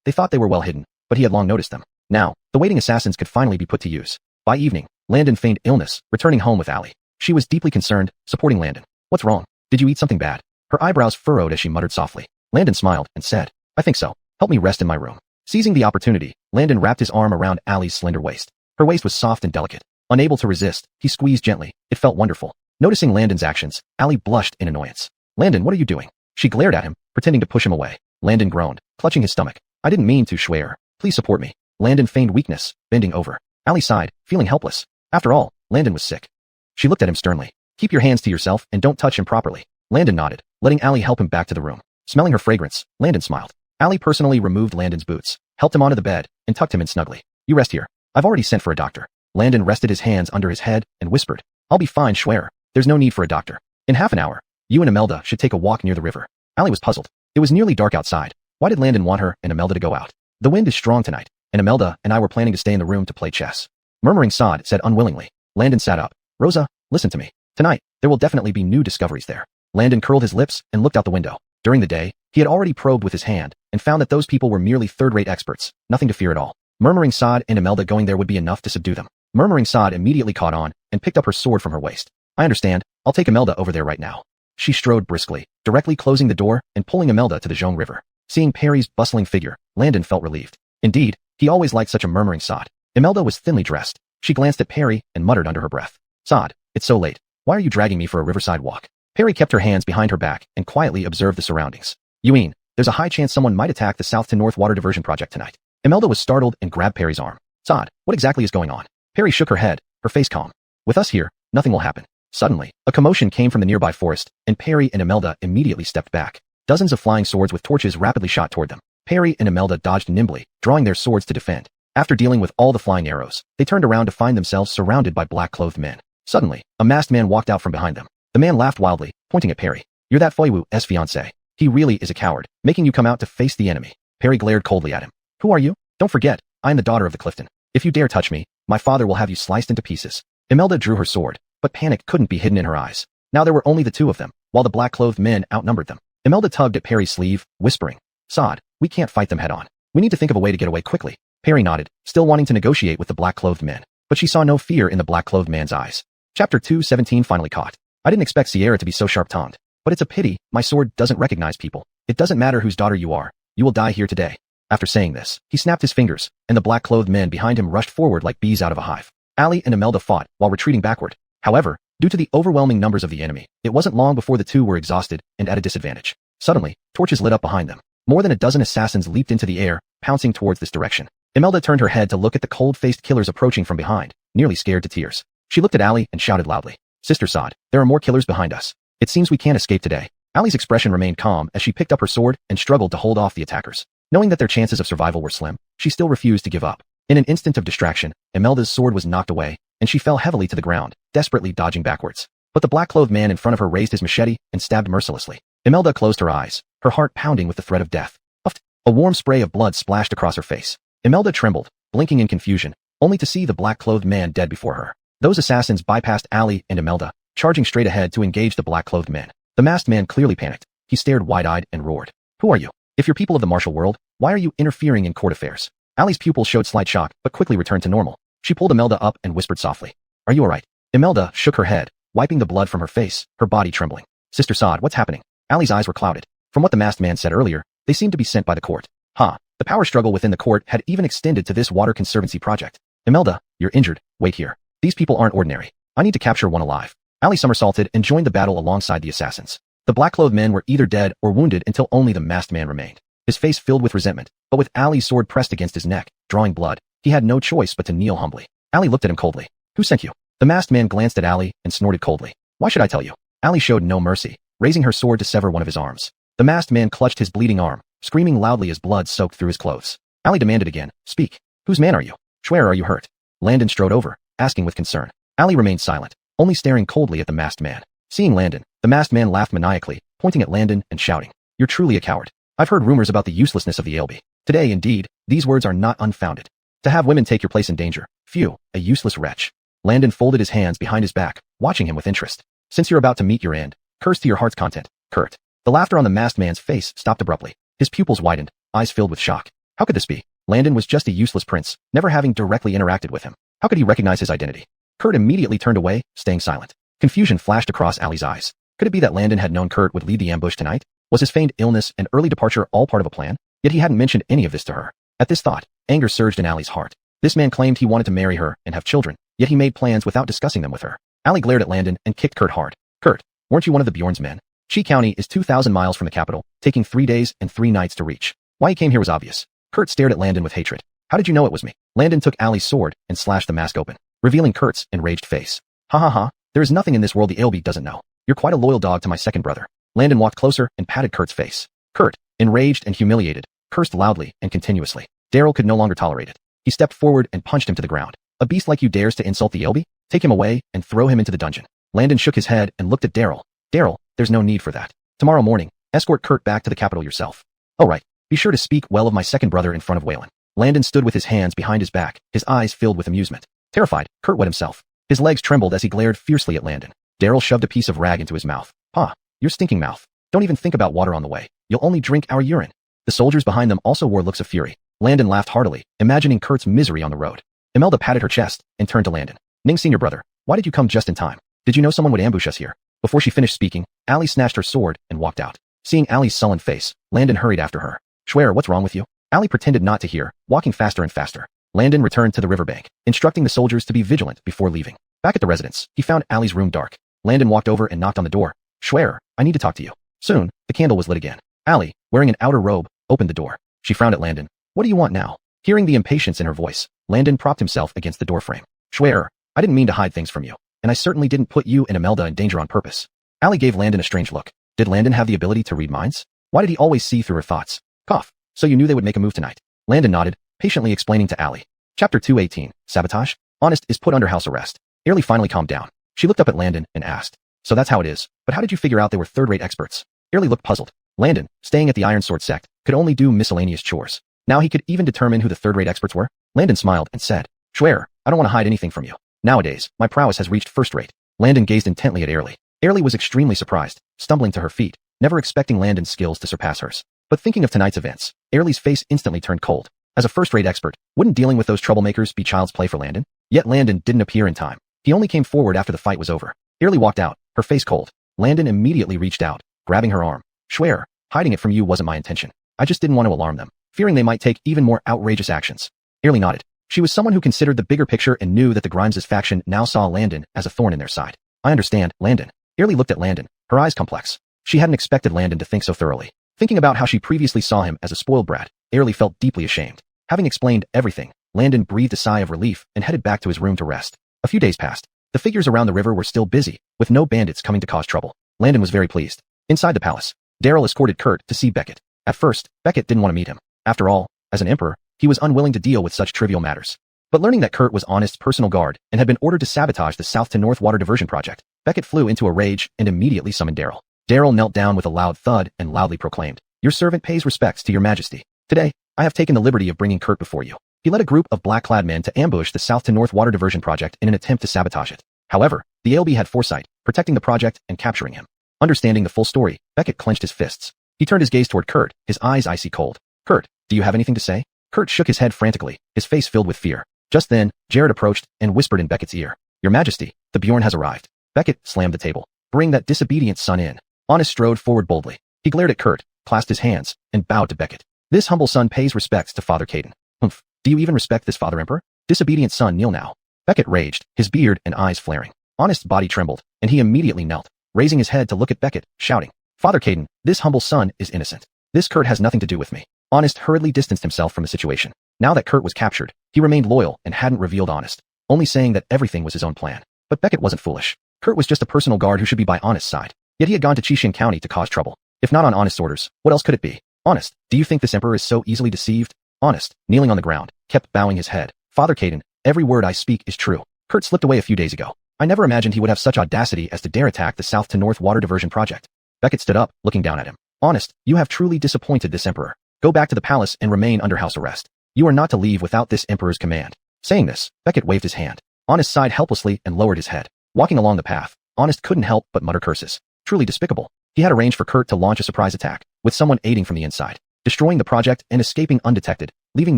They thought they were well hidden, but he had long noticed them. Now, the waiting assassins could finally be put to use. By evening, Landon feigned illness, returning home with Allie. She was deeply concerned, supporting Landon. What's wrong? Did you eat something bad? Her eyebrows furrowed as she muttered softly. Landon smiled and said, I think so. Help me rest in my room. Seizing the opportunity, Landon wrapped his arm around Allie's slender waist. Her waist was soft and delicate. Unable to resist, he squeezed gently. It felt wonderful. Noticing Landon's actions, Allie blushed in annoyance. Landon, what are you doing? She glared at him, pretending to push him away. Landon groaned, clutching his stomach. I didn't mean to, Schwer. Please support me. Landon feigned weakness, bending over. Allie sighed, feeling helpless. After all, Landon was sick. She looked at him sternly. Keep your hands to yourself and don't touch him properly. Landon nodded, letting Allie help him back to the room. Smelling her fragrance, Landon smiled. Allie personally removed Landon's boots, helped him onto the bed, and tucked him in snugly. You rest here. I've already sent for a doctor. Landon rested his hands under his head and whispered, I'll be fine, Schwer. There's no need for a doctor. In half an hour, you and Imelda should take a walk near the river. Allie was puzzled. It was nearly dark outside. Why did Landon want her and Imelda to go out? The wind is strong tonight, and Imelda and I were planning to stay in the room to play chess. Murmuring Sod said unwillingly. Landon sat up. Rosa, listen to me. Tonight, there will definitely be new discoveries there. Landon curled his lips and looked out the window. During the day, he had already probed with his hand and found that those people were merely third-rate experts, nothing to fear at all. Murmuring Sod and Imelda going there would be enough to subdue them. Murmuring Sod immediately caught on and picked up her sword from her waist. I understand. I'll take Imelda over there right now. She strode briskly, directly closing the door and pulling Imelda to the Zhong River. Seeing Perry's bustling figure, Landon felt relieved. Indeed, he always liked such a murmuring sod. Imelda was thinly dressed. She glanced at Perry and muttered under her breath. Sod, it's so late. Why are you dragging me for a riverside walk? Perry kept her hands behind her back and quietly observed the surroundings. Yuan, there's a high chance someone might attack the south to north water diversion project tonight. Imelda was startled and grabbed Perry's arm. Sod, what exactly is going on? Perry shook her head, her face calm. With us here, nothing will happen. Suddenly, a commotion came from the nearby forest, and Perry and Imelda immediately stepped back. Dozens of flying swords with torches rapidly shot toward them. Perry and Imelda dodged nimbly, drawing their swords to defend. After dealing with all the flying arrows, they turned around to find themselves surrounded by black-clothed men. Suddenly, a masked man walked out from behind them. The man laughed wildly, pointing at Perry. You're that Foiwu's fiancé. He really is a coward, making you come out to face the enemy. Perry glared coldly at him. Who are you? Don't forget, I am the daughter of the Clifton. If you dare touch me, my father will have you sliced into pieces. Imelda drew her sword, but panic couldn't be hidden in her eyes. Now there were only the two of them, while the black-clothed men outnumbered them. Imelda tugged at Perry's sleeve, whispering, Sod, we can't fight them head-on. We need to think of a way to get away quickly. Perry nodded, still wanting to negotiate with the black-clothed men, but she saw no fear in the black-clothed man's eyes. Chapter 2:17 finally caught. I didn't expect Sierra to be so sharp-tongued, but it's a pity, my sword doesn't recognize people. It doesn't matter whose daughter you are, you will die here today. After saying this, he snapped his fingers, and the black-clothed men behind him rushed forward like bees out of a hive. Ali and Imelda fought, while retreating backward. However, due to the overwhelming numbers of the enemy, it wasn't long before the two were exhausted and at a disadvantage. Suddenly, torches lit up behind them. More than a dozen assassins leaped into the air, pouncing towards this direction. Imelda turned her head to look at the cold-faced killers approaching from behind, nearly scared to tears. She looked at Ali and shouted loudly, Sister Sod, there are more killers behind us. It seems we can't escape today. Ali's expression remained calm as she picked up her sword and struggled to hold off the attackers. Knowing that their chances of survival were slim, she still refused to give up. In an instant of distraction, Imelda's sword was knocked away, and she fell heavily to the ground, desperately dodging backwards. But the black-clothed man in front of her raised his machete and stabbed mercilessly. Imelda closed her eyes, her heart pounding with the threat of death. Puffed. A warm spray of blood splashed across her face. Imelda trembled, blinking in confusion, only to see the black-clothed man dead before her. Those assassins bypassed Ali and Imelda, charging straight ahead to engage the black-clothed men. The masked man clearly panicked. He stared wide-eyed and roared. Who are you? If you're people of the martial world, why are you interfering in court affairs? Ali's pupils showed slight shock, but quickly returned to normal. She pulled Imelda up and whispered softly. Are you alright? Imelda shook her head, wiping the blood from her face, her body trembling. Sister Sod, what's happening? Ali's eyes were clouded. From what the masked man said earlier, they seemed to be sent by the court. The power struggle within the court had even extended to this water conservancy project. Imelda, you're injured. Wait here. These people aren't ordinary. I need to capture one alive. Ali somersaulted and joined the battle alongside the assassins. The black-clothed men were either dead or wounded until only the masked man remained. His face filled with resentment, but with Ali's sword pressed against his neck, drawing blood, he had no choice but to kneel humbly. Ali looked at him coldly. Who sent you? The masked man glanced at Ali and snorted coldly. Why should I tell you? Ali showed no mercy, raising her sword to sever one of his arms. The masked man clutched his bleeding arm, screaming loudly as blood soaked through his clothes. Ali demanded again, Speak. Whose man are you? Where are you hurt? Landon strode over, asking with concern. Ali remained silent, only staring coldly at the masked man. Seeing Landon, the masked man laughed maniacally, pointing at Landon and shouting, You're truly a coward. I've heard rumors about the uselessness of the ALB. Today, indeed, these words are not unfounded. To have women take your place in danger. Phew, a useless wretch. Landon folded his hands behind his back, watching him with interest. Since you're about to meet your end, curse to your heart's content, Kurt. The laughter on the masked man's face stopped abruptly. His pupils widened, eyes filled with shock. How could this be? Landon was just a useless prince, never having directly interacted with him. How could he recognize his identity? Kurt immediately turned away, staying silent. Confusion flashed across Ali's eyes. Could it be that Landon had known Kurt would lead the ambush tonight? Was his feigned illness and early departure all part of a plan? Yet he hadn't mentioned any of this to her. At this thought, anger surged in Ali's heart. This man claimed he wanted to marry her and have children, yet he made plans without discussing them with her. Ali glared at Landon and kicked Kurt hard. Kurt, weren't you one of the Bjorn's men? Chi County is 2,000 miles from the capital, taking 3 days and 3 nights to reach. Why he came here was obvious. Kurt stared at Landon with hatred. How did you know it was me? Landon took Ali's sword and slashed the mask open, revealing Kurt's enraged face. Ha ha ha, there is nothing in this world the ALB doesn't know. You're quite a loyal dog to my second brother. Landon walked closer and patted Kurt's face. Kurt, enraged and humiliated, cursed loudly and continuously. Daryl could no longer tolerate it. He stepped forward and punched him to the ground. A beast like you dares to insult the ALB? Take him away and throw him into the dungeon. Landon shook his head and looked at Daryl. Daryl, there's no need for that. Tomorrow morning, escort Kurt back to the capital yourself. Oh right, be sure to speak well of my second brother in front of Waylon. Landon stood with his hands behind his back, his eyes filled with amusement. Terrified, Kurt wet himself. His legs trembled as he glared fiercely at Landon. Daryl shoved a piece of rag into his mouth. Pa, your stinking mouth. Don't even think about water on the way. You'll only drink our urine. The soldiers behind them also wore looks of fury. Landon laughed heartily, imagining Kurt's misery on the road. Imelda patted her chest and turned to Landon. Ning senior brother, why did you come just in time? Did you know someone would ambush us here? Before she finished speaking, Allie snatched her sword and walked out. Seeing Allie's sullen face, Landon hurried after her. Schwer, what's wrong with you? Allie pretended not to hear, walking faster and faster. Landon returned to the riverbank, instructing the soldiers to be vigilant before leaving. Back at the residence, he found Allie's room dark. Landon walked over and knocked on the door. Schwer, I need to talk to you. Soon, the candle was lit again. Allie, wearing an outer robe, opened the door. She frowned at Landon. What do you want now? Hearing the impatience in her voice, Landon propped himself against the doorframe. Schwer, I didn't mean to hide things from you, and I certainly didn't put you and Imelda in danger on purpose. Allie gave Landon a strange look. Did Landon have the ability to read minds? Why did he always see through her thoughts? Cough. So you knew they would make a move tonight. Landon nodded, patiently explaining to Allie. Chapter 218, Sabotage? Honest is put under house arrest. Allie finally calmed down. She looked up at Landon and asked. So that's how it is, but how did you figure out they were third-rate experts? Allie looked puzzled. Landon, staying at the Iron Sword sect, could only do miscellaneous chores. Now he could even determine who the third-rate experts were? Landon smiled and said, Schwer, I don't want to hide anything from you. Nowadays, my prowess has reached first-rate. Landon gazed intently at Allie. Allie was extremely surprised, stumbling to her feet, never expecting Landon's skills to surpass hers. But thinking of tonight's events, Allie's face instantly turned cold. As a first-rate expert, wouldn't dealing with those troublemakers be child's play for Landon? Yet Landon didn't appear in time. He only came forward after the fight was over. Allie walked out, her face cold. Landon immediately reached out, grabbing her arm. Schwer, hiding it from you wasn't my intention. I just didn't want to alarm them, fearing they might take even more outrageous actions. Allie nodded. She was someone who considered the bigger picture and knew that the Grimes' faction now saw Landon as a thorn in their side. I understand, Landon. Allie looked at Landon, her eyes complex. She hadn't expected Landon to think so thoroughly. Thinking about how she previously saw him as a spoiled brat, Allie felt deeply ashamed. Having explained everything, Landon breathed a sigh of relief and headed back to his room to rest. A few days passed. The figures around the river were still busy, with no bandits coming to cause trouble. Landon was very pleased. Inside the palace, Daryl escorted Kurt to see Beckett. At first, Beckett didn't want to meet him. After all, as an emperor, he was unwilling to deal with such trivial matters. But learning that Kurt was Honest's personal guard and had been ordered to sabotage the South to North Water Diversion project, Beckett flew into a rage and immediately summoned Daryl. Daryl knelt down with a loud thud and loudly proclaimed, Your servant pays respects to your majesty. Today, I have taken the liberty of bringing Kurt before you. He led a group of black-clad men to ambush the South to North Water Diversion project in an attempt to sabotage it. However, the ALB had foresight, protecting the project and capturing him. Understanding the full story, Beckett clenched his fists. He turned his gaze toward Kurt, his eyes icy cold. Kurt, do you have anything to say? Kurt shook his head frantically, his face filled with fear. Just then, Jared approached and whispered in Beckett's ear. Your Majesty, the Bjorn has arrived. Beckett slammed the table. Bring that disobedient son in. Honest strode forward boldly. He glared at Kurt, clasped his hands, and bowed to Beckett. This humble son pays respects to Father Caden. Humph, do you even respect this Father Emperor? Disobedient son, kneel now. Beckett raged, his beard and eyes flaring. Honest's body trembled, and he immediately knelt, raising his head to look at Beckett, shouting, Father Caden, this humble son is innocent. This Kurt has nothing to do with me. Honest hurriedly distanced himself from the situation. Now that Kurt was captured, he remained loyal and hadn't revealed Honest, only saying that everything was his own plan. But Beckett wasn't foolish. Kurt was just a personal guard who should be by Honest's side. Yet he had gone to Qixing County to cause trouble. If not on Honest's orders, what else could it be? Honest, do you think this emperor is so easily deceived? Honest, kneeling on the ground, kept bowing his head. Father Caden, every word I speak is true. Kurt slipped away a few days ago. I never imagined he would have such audacity as to dare attack the South to North Water Diversion project. Beckett stood up, looking down at him. Honest, you have truly disappointed this emperor. Go back to the palace and remain under house arrest. You are not to leave without this emperor's command. Saying this, Beckett waved his hand. Honest sighed helplessly and lowered his head. Walking along the path, Honest couldn't help but mutter curses. Truly despicable. He had arranged for Kurt to launch a surprise attack, with someone aiding from the inside, destroying the project and escaping undetected, leaving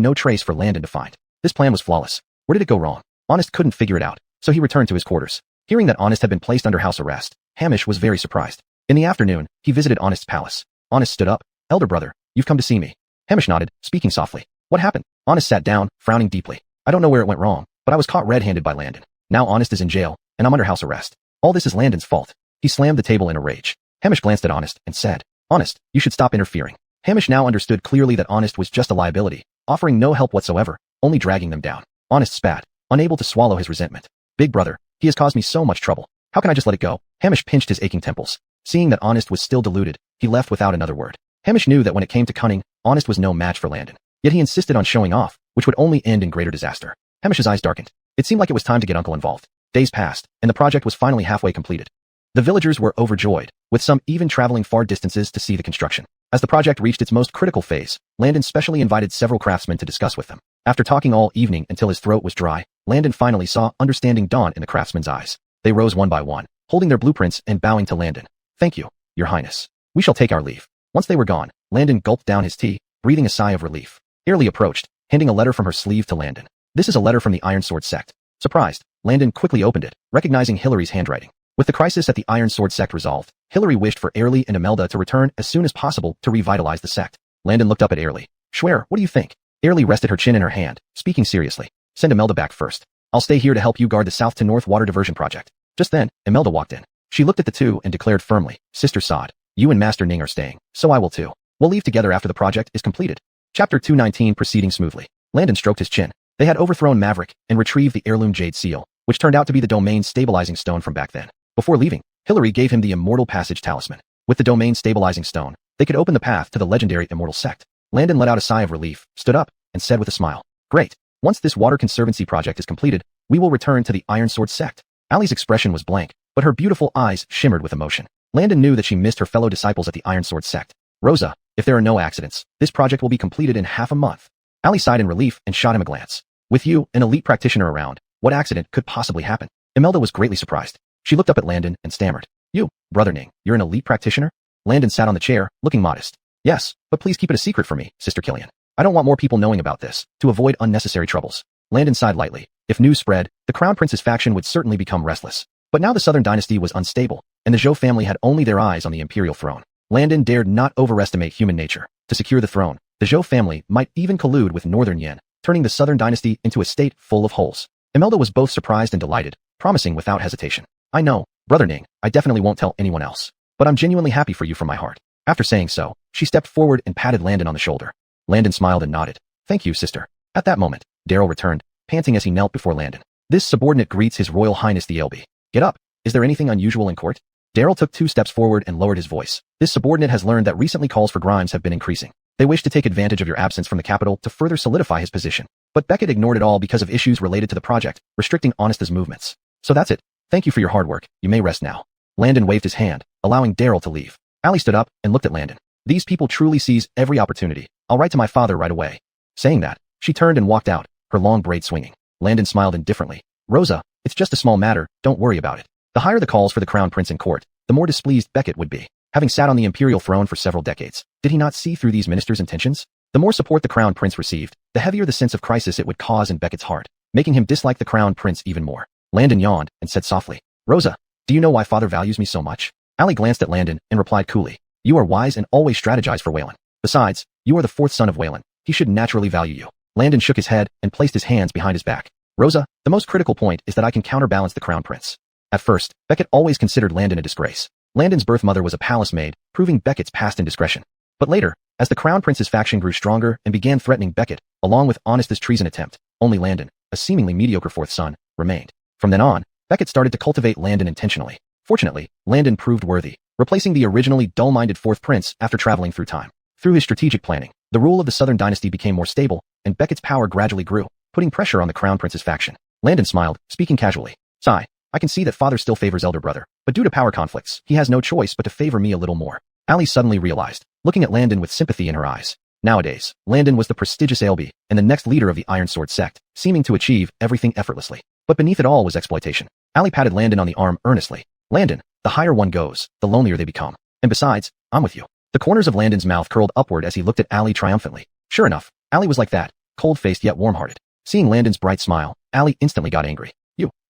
no trace for Landon to find. This plan was flawless. Where did it go wrong? Honest couldn't figure it out, so he returned to his quarters. Hearing that Honest had been placed under house arrest, Hamish was very surprised. In the afternoon, he visited Honest's palace. Honest stood up. Elder brother, you've come to see me. Hamish nodded, speaking softly. What happened? Honest sat down, frowning deeply. I don't know where it went wrong, but I was caught red-handed by Landon. Now Honest is in jail, and I'm under house arrest. All this is Landon's fault. He slammed the table in a rage. Hamish glanced at Honest and said, Honest, you should stop interfering. Hamish now understood clearly that Honest was just a liability, offering no help whatsoever, only dragging them down. Honest spat, unable to swallow his resentment. Big brother, he has caused me so much trouble. How can I just let it go? Hamish pinched his aching temples. Seeing that Honest was still deluded, he left without another word. Hamish knew that when it came to cunning, Honest was no match for Landon. Yet he insisted on showing off, which would only end in greater disaster. Hamish's eyes darkened. It seemed like it was time to get Uncle involved. Days passed, and the project was finally halfway completed. The villagers were overjoyed, with some even traveling far distances to see the construction. As the project reached its most critical phase, Landon specially invited several craftsmen to discuss with them. After talking all evening until his throat was dry, Landon finally saw understanding dawn in the craftsmen's eyes. They rose one by one, holding their blueprints and bowing to Landon. Thank you, Your Highness. We shall take our leave. Once they were gone, Landon gulped down his tea, breathing a sigh of relief. Early approached, handing a letter from her sleeve to Landon. This is a letter from the Iron Sword sect. Surprised, Landon quickly opened it, recognizing Hillary's handwriting. With the crisis at the Iron Sword sect resolved, Hillary wished for Airlie and Imelda to return as soon as possible to revitalize the sect. Landon looked up at Airlie. Schwer, what do you think? Airlie rested her chin in her hand, speaking seriously. Send Imelda back first. I'll stay here to help you guard the south to north water diversion project. Just then, Imelda walked in. She looked at the two and declared firmly, Sister Sod, you and Master Ning are staying, so I will too. We'll leave together after the project is completed. Chapter 219 proceeding smoothly. Landon stroked his chin. They had overthrown Maverick and retrieved the heirloom jade seal, which turned out to be the domain stabilizing stone from back then. Before leaving, Hillary gave him the immortal passage talisman. With the domain stabilizing stone, they could open the path to the legendary immortal sect. Landon let out a sigh of relief, stood up, and said with a smile, Great. Once this water conservancy project is completed, we will return to the Iron Sword sect. Allie's expression was blank, but her beautiful eyes shimmered with emotion. Landon knew that she missed her fellow disciples at the Iron Sword sect. Rosa, if there are no accidents, this project will be completed in half a month. Allie sighed in relief and shot him a glance. With you, an elite practitioner around, what accident could possibly happen? Imelda was greatly surprised. She looked up at Landon and stammered. You, Brother Ning, you're an elite practitioner? Landon sat on the chair, looking modest. Yes, but please keep it a secret for me, Sister Killian. I don't want more people knowing about this, to avoid unnecessary troubles. Landon sighed lightly. If news spread, the Crown Prince's faction would certainly become restless. But now the Southern Dynasty was unstable, and the Zhou family had only their eyes on the imperial throne. Landon dared not overestimate human nature. To secure the throne, the Zhou family might even collude with Northern Yin, turning the Southern Dynasty into a state full of holes. Imelda was both surprised and delighted, promising without hesitation. I know, Brother Ning, I definitely won't tell anyone else. But I'm genuinely happy for you from my heart. After saying so, she stepped forward and patted Landon on the shoulder. Landon smiled and nodded. Thank you, sister. At that moment, Daryl returned, panting as he knelt before Landon. This subordinate greets His Royal Highness the LB. Get up. Is there anything unusual in court? Daryl took 2 steps forward and lowered his voice. This subordinate has learned that recently calls for Grimes have been increasing. They wish to take advantage of your absence from the capital to further solidify his position. But Beckett ignored it all because of issues related to the project, restricting Honesta's movements. So that's it. Thank you for your hard work. You may rest now. Landon waved his hand, allowing Daryl to leave. Allie stood up and looked at Landon. These people truly seize every opportunity. I'll write to my father right away. Saying that, she turned and walked out, her long braid swinging. Landon smiled indifferently. Rosa, it's just a small matter, don't worry about it. The higher the calls for the Crown Prince in court, the more displeased Beckett would be. Having sat on the imperial throne for several decades, did he not see through these ministers' intentions? The more support the Crown Prince received, the heavier the sense of crisis it would cause in Beckett's heart, making him dislike the Crown Prince even more. Landon yawned and said softly, Rosa, do you know why father values me so much? Allie glanced at Landon and replied coolly, You are wise and always strategize for Waylon. Besides, you are the 4th son of Waylon. He should naturally value you. Landon shook his head and placed his hands behind his back. Rosa, the most critical point is that I can counterbalance the Crown Prince. At first, Beckett always considered Landon a disgrace. Landon's birth mother was a palace maid, proving Beckett's past indiscretion. But later, as the Crown Prince's faction grew stronger and began threatening Beckett, along with Honesta's treason attempt, only Landon, a seemingly mediocre 4th son, remained. From then on, Beckett started to cultivate Landon intentionally. Fortunately, Landon proved worthy, replacing the originally dull-minded 4th prince after traveling through time. Through his strategic planning, the rule of the Southern Dynasty became more stable, and Beckett's power gradually grew, putting pressure on the Crown Prince's faction. Landon smiled, speaking casually. Sigh, I can see that father still favors elder brother, but due to power conflicts, he has no choice but to favor me a little more. Allie suddenly realized, looking at Landon with sympathy in her eyes. Nowadays, Landon was the prestigious LB and the next leader of the Iron Sword sect, seeming to achieve everything effortlessly. But beneath it all was exploitation. Allie patted Landon on the arm earnestly. Landon, the higher one goes, the lonelier they become. And besides, I'm with you. The corners of Landon's mouth curled upward as he looked at Allie triumphantly. Sure enough, Allie was like that, cold-faced yet warm-hearted. Seeing Landon's bright smile, Allie instantly got angry.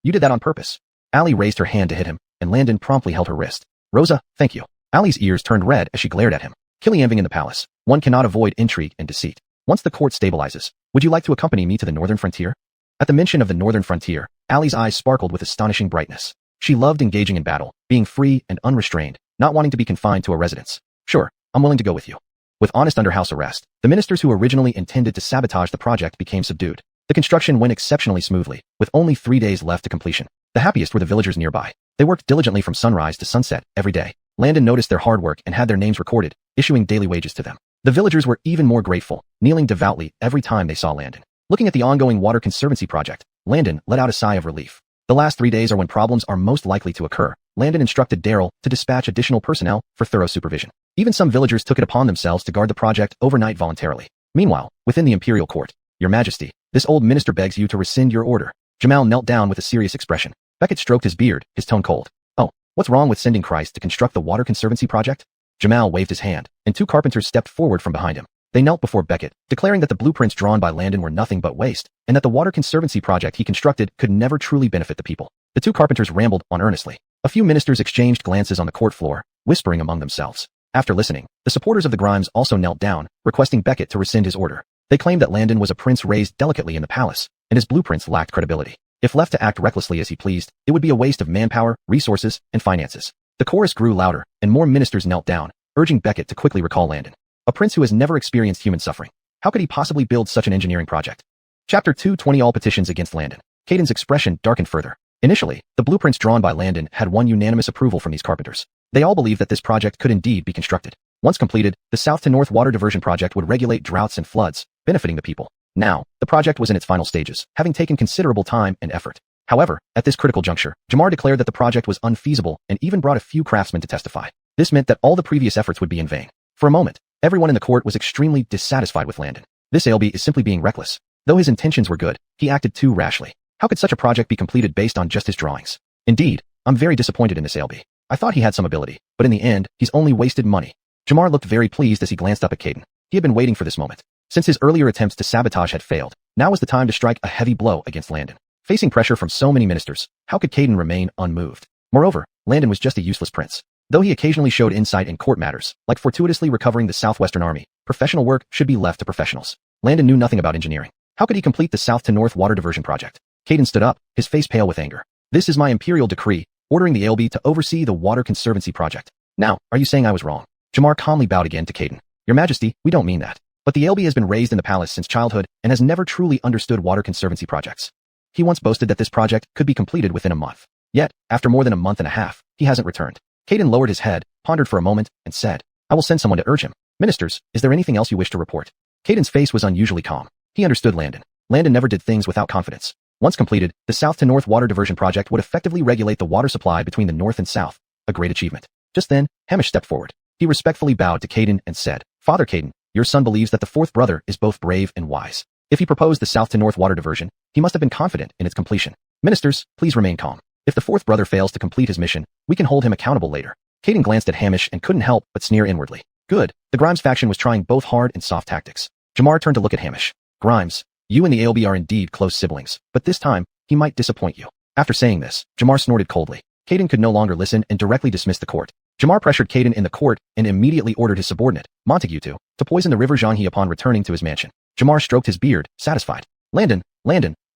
You did that on purpose. Allie raised her hand to hit him, and Landon promptly held her wrist. Rosa, thank you. Allie's ears turned red as she glared at him. Killianving in the palace, one cannot avoid intrigue and deceit. Once the court stabilizes, would you like to accompany me to the northern frontier? At the mention of the northern frontier, Allie's eyes sparkled with astonishing brightness. She loved engaging in battle, being free and unrestrained, not wanting to be confined to a residence. Sure, I'm willing to go with you. With Honest under house arrest, the ministers who originally intended to sabotage the project became subdued. The construction went exceptionally smoothly, with only 3 days left to completion. The happiest were the villagers nearby. They worked diligently from sunrise to sunset every day. Landon noticed their hard work and had their names recorded, issuing daily wages to them. The villagers were even more grateful, kneeling devoutly every time they saw Landon. Looking at the ongoing water conservancy project, Landon let out a sigh of relief. The last 3 days are when problems are most likely to occur. Landon instructed Daryl to dispatch additional personnel for thorough supervision. Even some villagers took it upon themselves to guard the project overnight voluntarily. Meanwhile, within the imperial court, Your Majesty, this old minister begs you to rescind your order. Jamal knelt down with a serious expression. Beckett stroked his beard, his tone cold. Oh, what's wrong with sending Christ to construct the water conservancy project? Jamal waved his hand, and 2 carpenters stepped forward from behind him. They knelt before Beckett, declaring that the blueprints drawn by Landon were nothing but waste, and that the water conservancy project he constructed could never truly benefit the people. The 2 carpenters rambled on earnestly. A few ministers exchanged glances on the court floor, whispering among themselves. After listening, the supporters of the Grimes also knelt down, requesting Beckett to rescind his order. They claimed that Landon was a prince raised delicately in the palace, and his blueprints lacked credibility. If left to act recklessly as he pleased, it would be a waste of manpower, resources, and finances. The chorus grew louder, and more ministers knelt down, urging Beckett to quickly recall Landon. A prince who has never experienced human suffering. How could he possibly build such an engineering project? Chapter 220 All petitions against Landon. Caden's expression darkened further. Initially, the blueprints drawn by Landon had won unanimous approval from these carpenters. They all believed that this project could indeed be constructed. Once completed, the south-to-north water diversion project would regulate droughts and floods, benefiting the people. Now, the project was in its final stages, having taken considerable time and effort. However, at this critical juncture, Jamar declared that the project was unfeasible and even brought a few craftsmen to testify. This meant that all the previous efforts would be in vain. For a moment, everyone in the court was extremely dissatisfied with Landon. This ALB is simply being reckless. Though his intentions were good, he acted too rashly. How could such a project be completed based on just his drawings? Indeed, I'm very disappointed in this ALB. I thought he had some ability, but in the end, he's only wasted money. Jamar looked very pleased as he glanced up at Caden. He had been waiting for this moment. Since his earlier attempts to sabotage had failed, now was the time to strike a heavy blow against Landon. Facing pressure from so many ministers, how could Caden remain unmoved? Moreover, Landon was just a useless prince. Though he occasionally showed insight in court matters, like fortuitously recovering the Southwestern Army, professional work should be left to professionals. Landon knew nothing about engineering. How could he complete the south-to-north water diversion project? Caden stood up, his face pale with anger. This is my imperial decree, ordering the ALB to oversee the water conservancy project. Now, are you saying I was wrong? Jamar calmly bowed again to Caden. Your Majesty, we don't mean that. But the ALB has been raised in the palace since childhood and has never truly understood water conservancy projects. He once boasted that this project could be completed within a month. Yet, after more than a month and a half, he hasn't returned. Caden lowered his head, pondered for a moment, and said, I will send someone to urge him. Ministers, is there anything else you wish to report? Caden's face was unusually calm. He understood Landon. Landon never did things without confidence. Once completed, the south-to-north water diversion project would effectively regulate the water supply between the north and south, a great achievement. Just then, Hamish stepped forward. He respectfully bowed to Caden and said, Father Caden, your son believes that the fourth brother is both brave and wise. If he proposed the south-to-north water diversion, he must have been confident in its completion. Ministers, please remain calm. If the fourth brother fails to complete his mission, we can hold him accountable later. Caden glanced at Hamish and couldn't help but sneer inwardly. Good, the Grimes faction was trying both hard and soft tactics. Jamar turned to look at Hamish. Grimes, you and the ALB are indeed close siblings, but this time, he might disappoint you. After saying this, Jamar snorted coldly. Caden could no longer listen and directly dismissed the court. Jamar pressured Caden in the court and immediately ordered his subordinate, Montague, to poison the river Zhanghe upon returning to his mansion. Jamar stroked his beard, satisfied. Landon,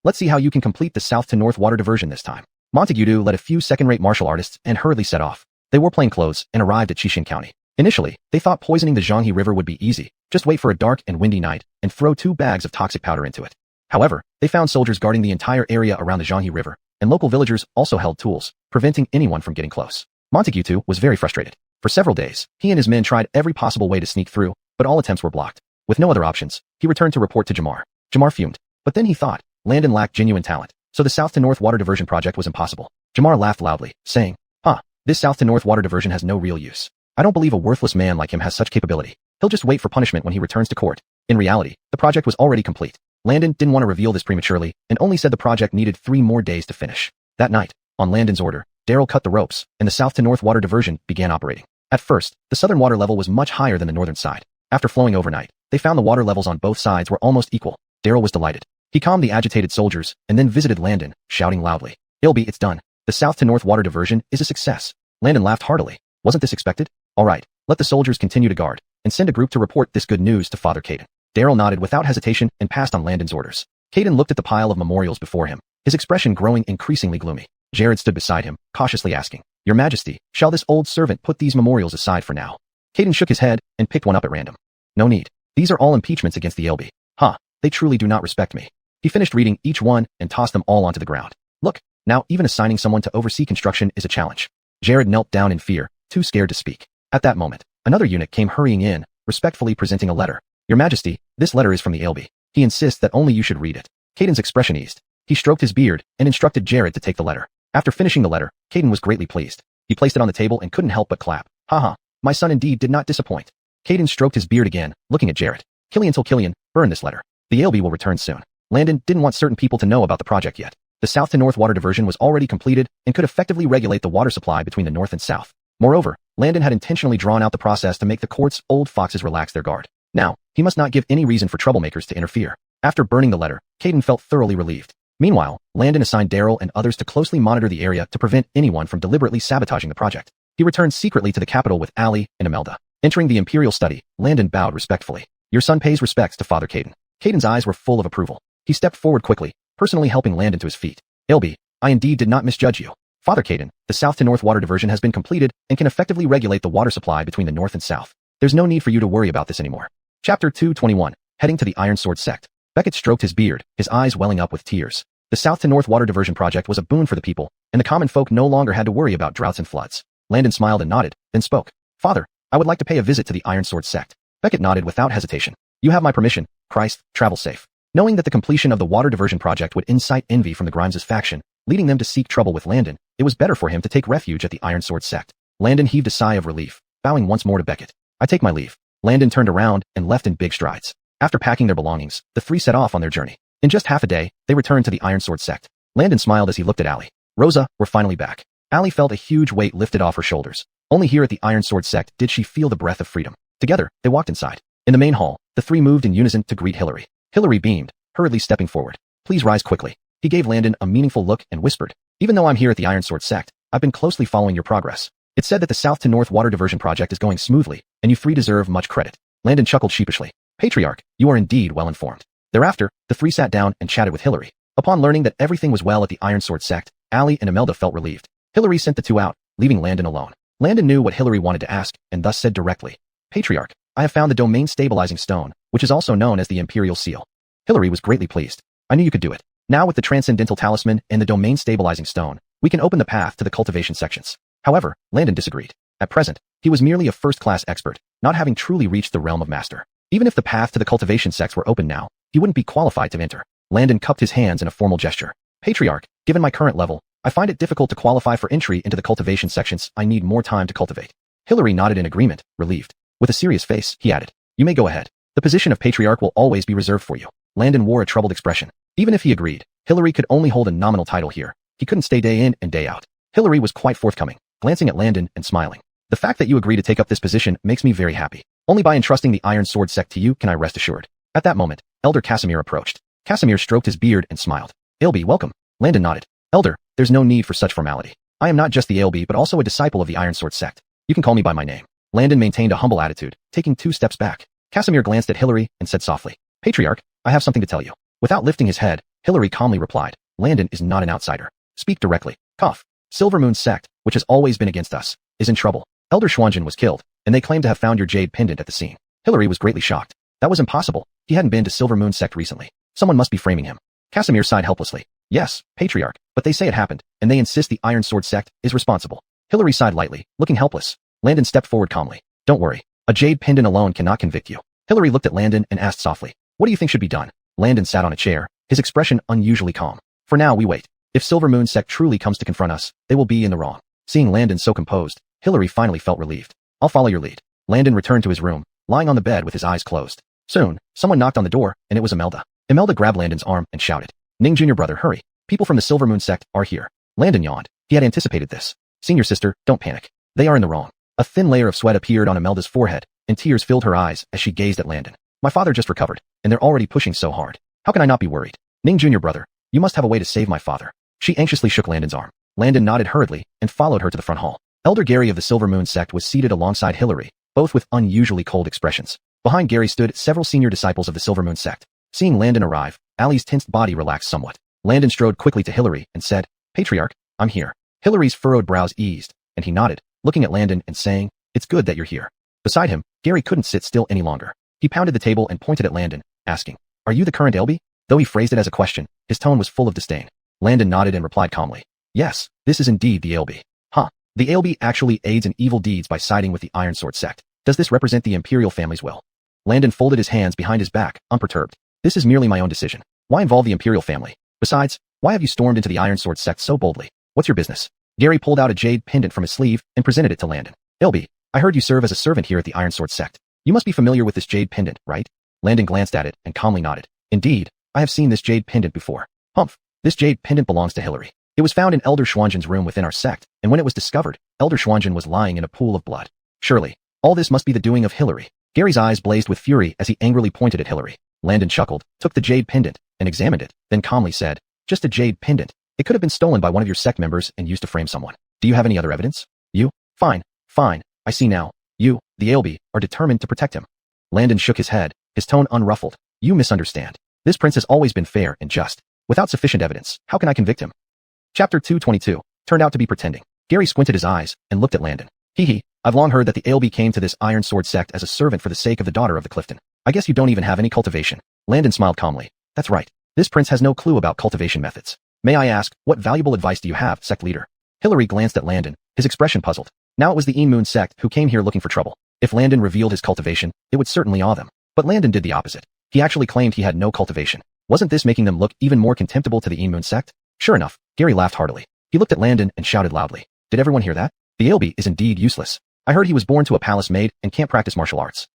let's see how you can complete the south-to-north water diversion this time. Montague led a few second-rate martial artists and hurriedly set off. They wore plain clothes and arrived at Qixing County. Initially, they thought poisoning the Zhanghe River would be easy. Just wait for a dark and windy night and throw 2 bags of toxic powder into it. However, they found soldiers guarding the entire area around the Zhanghe River, and local villagers also held tools, preventing anyone from getting close. Montague was very frustrated. For several days, he and his men tried every possible way to sneak through, but all attempts were blocked. With no other options, he returned to report to Jamar. Jamar fumed. But then he thought, Landon lacked genuine talent, so the south-to-north water diversion project was impossible. Jamar laughed loudly, saying, this south-to-north water diversion has no real use. I don't believe a worthless man like him has such capability. He'll just wait for punishment when he returns to court. In reality, the project was already complete. Landon didn't want to reveal this prematurely and only said the project needed 3 more days to finish. That night, on Landon's order, Daryl cut the ropes, and the south-to-north water diversion began operating. At first, the southern water level was much higher than the northern side. After flowing overnight, they found the water levels on both sides were almost equal. Daryl was delighted. He calmed the agitated soldiers and then visited Landon, shouting loudly, Ilby, it's done. The south-to-north water diversion is a success. Landon laughed heartily. Wasn't this expected? All right, let the soldiers continue to guard, and send a group to report this good news to Father Caden. Daryl nodded without hesitation and passed on Landon's orders. Caden looked at the pile of memorials before him, his expression growing increasingly gloomy. Jared stood beside him, cautiously asking, Your Majesty, shall this old servant put these memorials aside for now? Caden shook his head and picked one up at random. No need. These are all impeachments against the LB. They truly do not respect me. He finished reading each one and tossed them all onto the ground. Look, now even assigning someone to oversee construction is a challenge. Jared knelt down in fear, too scared to speak. At that moment, another eunuch came hurrying in, respectfully presenting a letter. Your Majesty, this letter is from the LB. He insists that only you should read it. Caden's expression eased. He stroked his beard and instructed Jared to take the letter. After finishing the letter, Caden was greatly pleased. He placed it on the table and couldn't help but clap. My son indeed did not disappoint. Caden stroked his beard again, looking at Jared. Killian, burn this letter. The LB will return soon. Landon didn't want certain people to know about the project yet. The south-to-north water diversion was already completed and could effectively regulate the water supply between the north and south. Moreover, Landon had intentionally drawn out the process to make the court's old foxes relax their guard. Now, he must not give any reason for troublemakers to interfere. After burning the letter, Caden felt thoroughly relieved. Meanwhile, Landon assigned Daryl and others to closely monitor the area to prevent anyone from deliberately sabotaging the project. He returned secretly to the capital with Allie and Imelda. Entering the Imperial study, Landon bowed respectfully. Your son pays respects to Father Caden. Caden's eyes were full of approval. He stepped forward quickly, personally helping Landon to his feet. Ilby, I indeed did not misjudge you. Father Caden, the south to north water diversion has been completed and can effectively regulate the water supply between the north and south. There's no need for you to worry about this anymore. Chapter 221, Heading to the Iron Sword Sect. Beckett stroked his beard, his eyes welling up with tears. The south to north water diversion project was a boon for the people, and the common folk no longer had to worry about droughts and floods. Landon smiled and nodded, then spoke. Father, I would like to pay a visit to the Iron Sword Sect. Beckett nodded without hesitation. You have my permission. Christ, travel safe. Knowing that the completion of the water diversion project would incite envy from the Grimes' faction, leading them to seek trouble with Landon, it was better for him to take refuge at the Iron Sword Sect. Landon heaved a sigh of relief, bowing once more to Beckett. I take my leave. Landon turned around and left in big strides. After packing their belongings, the three set off on their journey. In just half a day, they returned to the Iron Sword Sect. Landon smiled as he looked at Allie. Rosa, we're finally back. Allie felt a huge weight lifted off her shoulders. Only here at the Iron Sword Sect did she feel the breath of freedom. Together, they walked inside. In the main hall, the three moved in unison to greet Hillary. Hillary beamed, hurriedly stepping forward. Please rise quickly. He gave Landon a meaningful look and whispered. Even though I'm here at the Iron Sword Sect, I've been closely following your progress. It's said that the south to north water diversion project is going smoothly, and you three deserve much credit. Landon chuckled sheepishly. Patriarch, you are indeed well informed. Thereafter, the three sat down and chatted with Hillary. Upon learning that everything was well at the Iron Sword Sect, Allie and Imelda felt relieved. Hillary sent the two out, leaving Landon alone. Landon knew what Hillary wanted to ask, and thus said directly, Patriarch, I have found the domain stabilizing stone, which is also known as the Imperial Seal. Hillary was greatly pleased. I knew you could do it. Now with the Transcendental Talisman and the domain stabilizing stone, we can open the path to the cultivation sections. However, Landon disagreed. At present, he was merely a first-class expert, not having truly reached the realm of master. Even if the path to the cultivation sects were open now, he wouldn't be qualified to enter. Landon cupped his hands in a formal gesture. Patriarch, given my current level, I find it difficult to qualify for entry into the cultivation sections. I need more time to cultivate. Hillary nodded in agreement, relieved. With a serious face, he added, You may go ahead. The position of Patriarch will always be reserved for you. Landon wore a troubled expression. Even if he agreed, Hillary could only hold a nominal title here. He couldn't stay day in and day out. Hillary was quite forthcoming, glancing at Landon and smiling. The fact that you agree to take up this position makes me very happy. Only by entrusting the Iron Sword Sect to you can I rest assured. At that moment, Elder Casimir approached. Casimir stroked his beard and smiled. Ilby, welcome. Landon nodded. Elder, there's no need for such formality. I am not just the Ilby but also a disciple of the Iron Sword Sect. You can call me by my name. Landon maintained a humble attitude, taking 2 steps back. Casimir glanced at Hillary and said softly, Patriarch, I have something to tell you. Without lifting his head, Hillary calmly replied, Landon is not an outsider. Speak directly. Cough. Silver Moon Sect, which has always been against us, is in trouble. Elder Schwangen was killed, and they claim to have found your jade pendant at the scene. Hillary was greatly shocked. That was impossible. He hadn't been to Silver Moon Sect recently. Someone must be framing him. Casimir sighed helplessly. Yes, Patriarch, but they say it happened, and they insist the Iron Sword Sect is responsible. Hillary sighed lightly, looking helpless. Landon stepped forward calmly. Don't worry. A jade pendant alone cannot convict you. Hillary looked at Landon and asked softly, What do you think should be done? Landon sat on a chair, his expression unusually calm. For now, we wait. If Silver Moon Sect truly comes to confront us, they will be in the wrong. Seeing Landon so composed, Hillary finally felt relieved. I'll follow your lead. Landon returned to his room, lying on the bed with his eyes closed. Soon, someone knocked on the door, and it was Imelda. Imelda grabbed Landon's arm and shouted, Ning Jr. brother, hurry. People from the Silver Moon Sect are here. Landon yawned. He had anticipated this. Senior sister, don't panic. They are in the wrong. A thin layer of sweat appeared on Imelda's forehead, and tears filled her eyes as she gazed at Landon. My father just recovered, and they're already pushing so hard. How can I not be worried? Ning Jr. brother, you must have a way to save my father. She anxiously shook Landon's arm. Landon nodded hurriedly and followed her to the front hall. Elder Gary of the Silver Moon Sect was seated alongside Hillary, both with unusually cold expressions. Behind Gary stood several senior disciples of the Silver Moon Sect. Seeing Landon arrive, Allie's tensed body relaxed somewhat. Landon strode quickly to Hillary and said, Patriarch, I'm here. Hillary's furrowed brows eased, and he nodded, looking at Landon and saying, It's good that you're here. Beside him, Gary couldn't sit still any longer. He pounded the table and pointed at Landon, asking, Are you the current Elby? Though he phrased it as a question, his tone was full of disdain. Landon nodded and replied calmly, Yes, this is indeed the Elby. Huh. The Elby actually aids in evil deeds by siding with the Iron Sword Sect. Does this represent the Imperial family's will? Landon folded his hands behind his back, unperturbed. This is merely my own decision. Why involve the Imperial family? Besides, why have you stormed into the Iron Sword Sect so boldly? What's your business? Gary pulled out a jade pendant from his sleeve and presented it to Landon. Elby, I heard you serve as a servant here at the Iron Sword Sect. You must be familiar with this jade pendant, right? Landon glanced at it and calmly nodded. Indeed, I have seen this jade pendant before. Humph. This jade pendant belongs to Hillary. It was found in Elder Schwangen's room within our sect, and when it was discovered, Elder Schwangen was lying in a pool of blood. Surely, all this must be the doing of Hillary. Gary's eyes blazed with fury as he angrily pointed at Hillary. Landon chuckled, took the jade pendant, and examined it, then calmly said, Just a jade pendant. It could have been stolen by one of your sect members and used to frame someone. Do you have any other evidence? You? Fine. I see now. You, the Ailbe, are determined to protect him. Landon shook his head, his tone unruffled. You misunderstand. This prince has always been fair and just. Without sufficient evidence, how can I convict him? Chapter 222. Turned out to be pretending. Gary squinted his eyes and looked at Landon. I've long heard that the Ailbe came to this Iron Sword sect as a servant for the sake of the daughter of the Clifton. I guess you don't even have any cultivation. Landon smiled calmly. That's right. This prince has no clue about cultivation methods. May I ask, what valuable advice do you have, sect leader? Hillary glanced at Landon, his expression puzzled. Now it was the Moon sect who came here looking for trouble. If Landon revealed his cultivation, it would certainly awe them. But Landon did the opposite. He actually claimed he had no cultivation. Wasn't this making them look even more contemptible to the Moon sect? Sure enough, Gary laughed heartily. He looked at Landon and shouted loudly. Did everyone hear that? The Ailbe is indeed useless. I heard he was born to a palace maid and can't practice martial arts.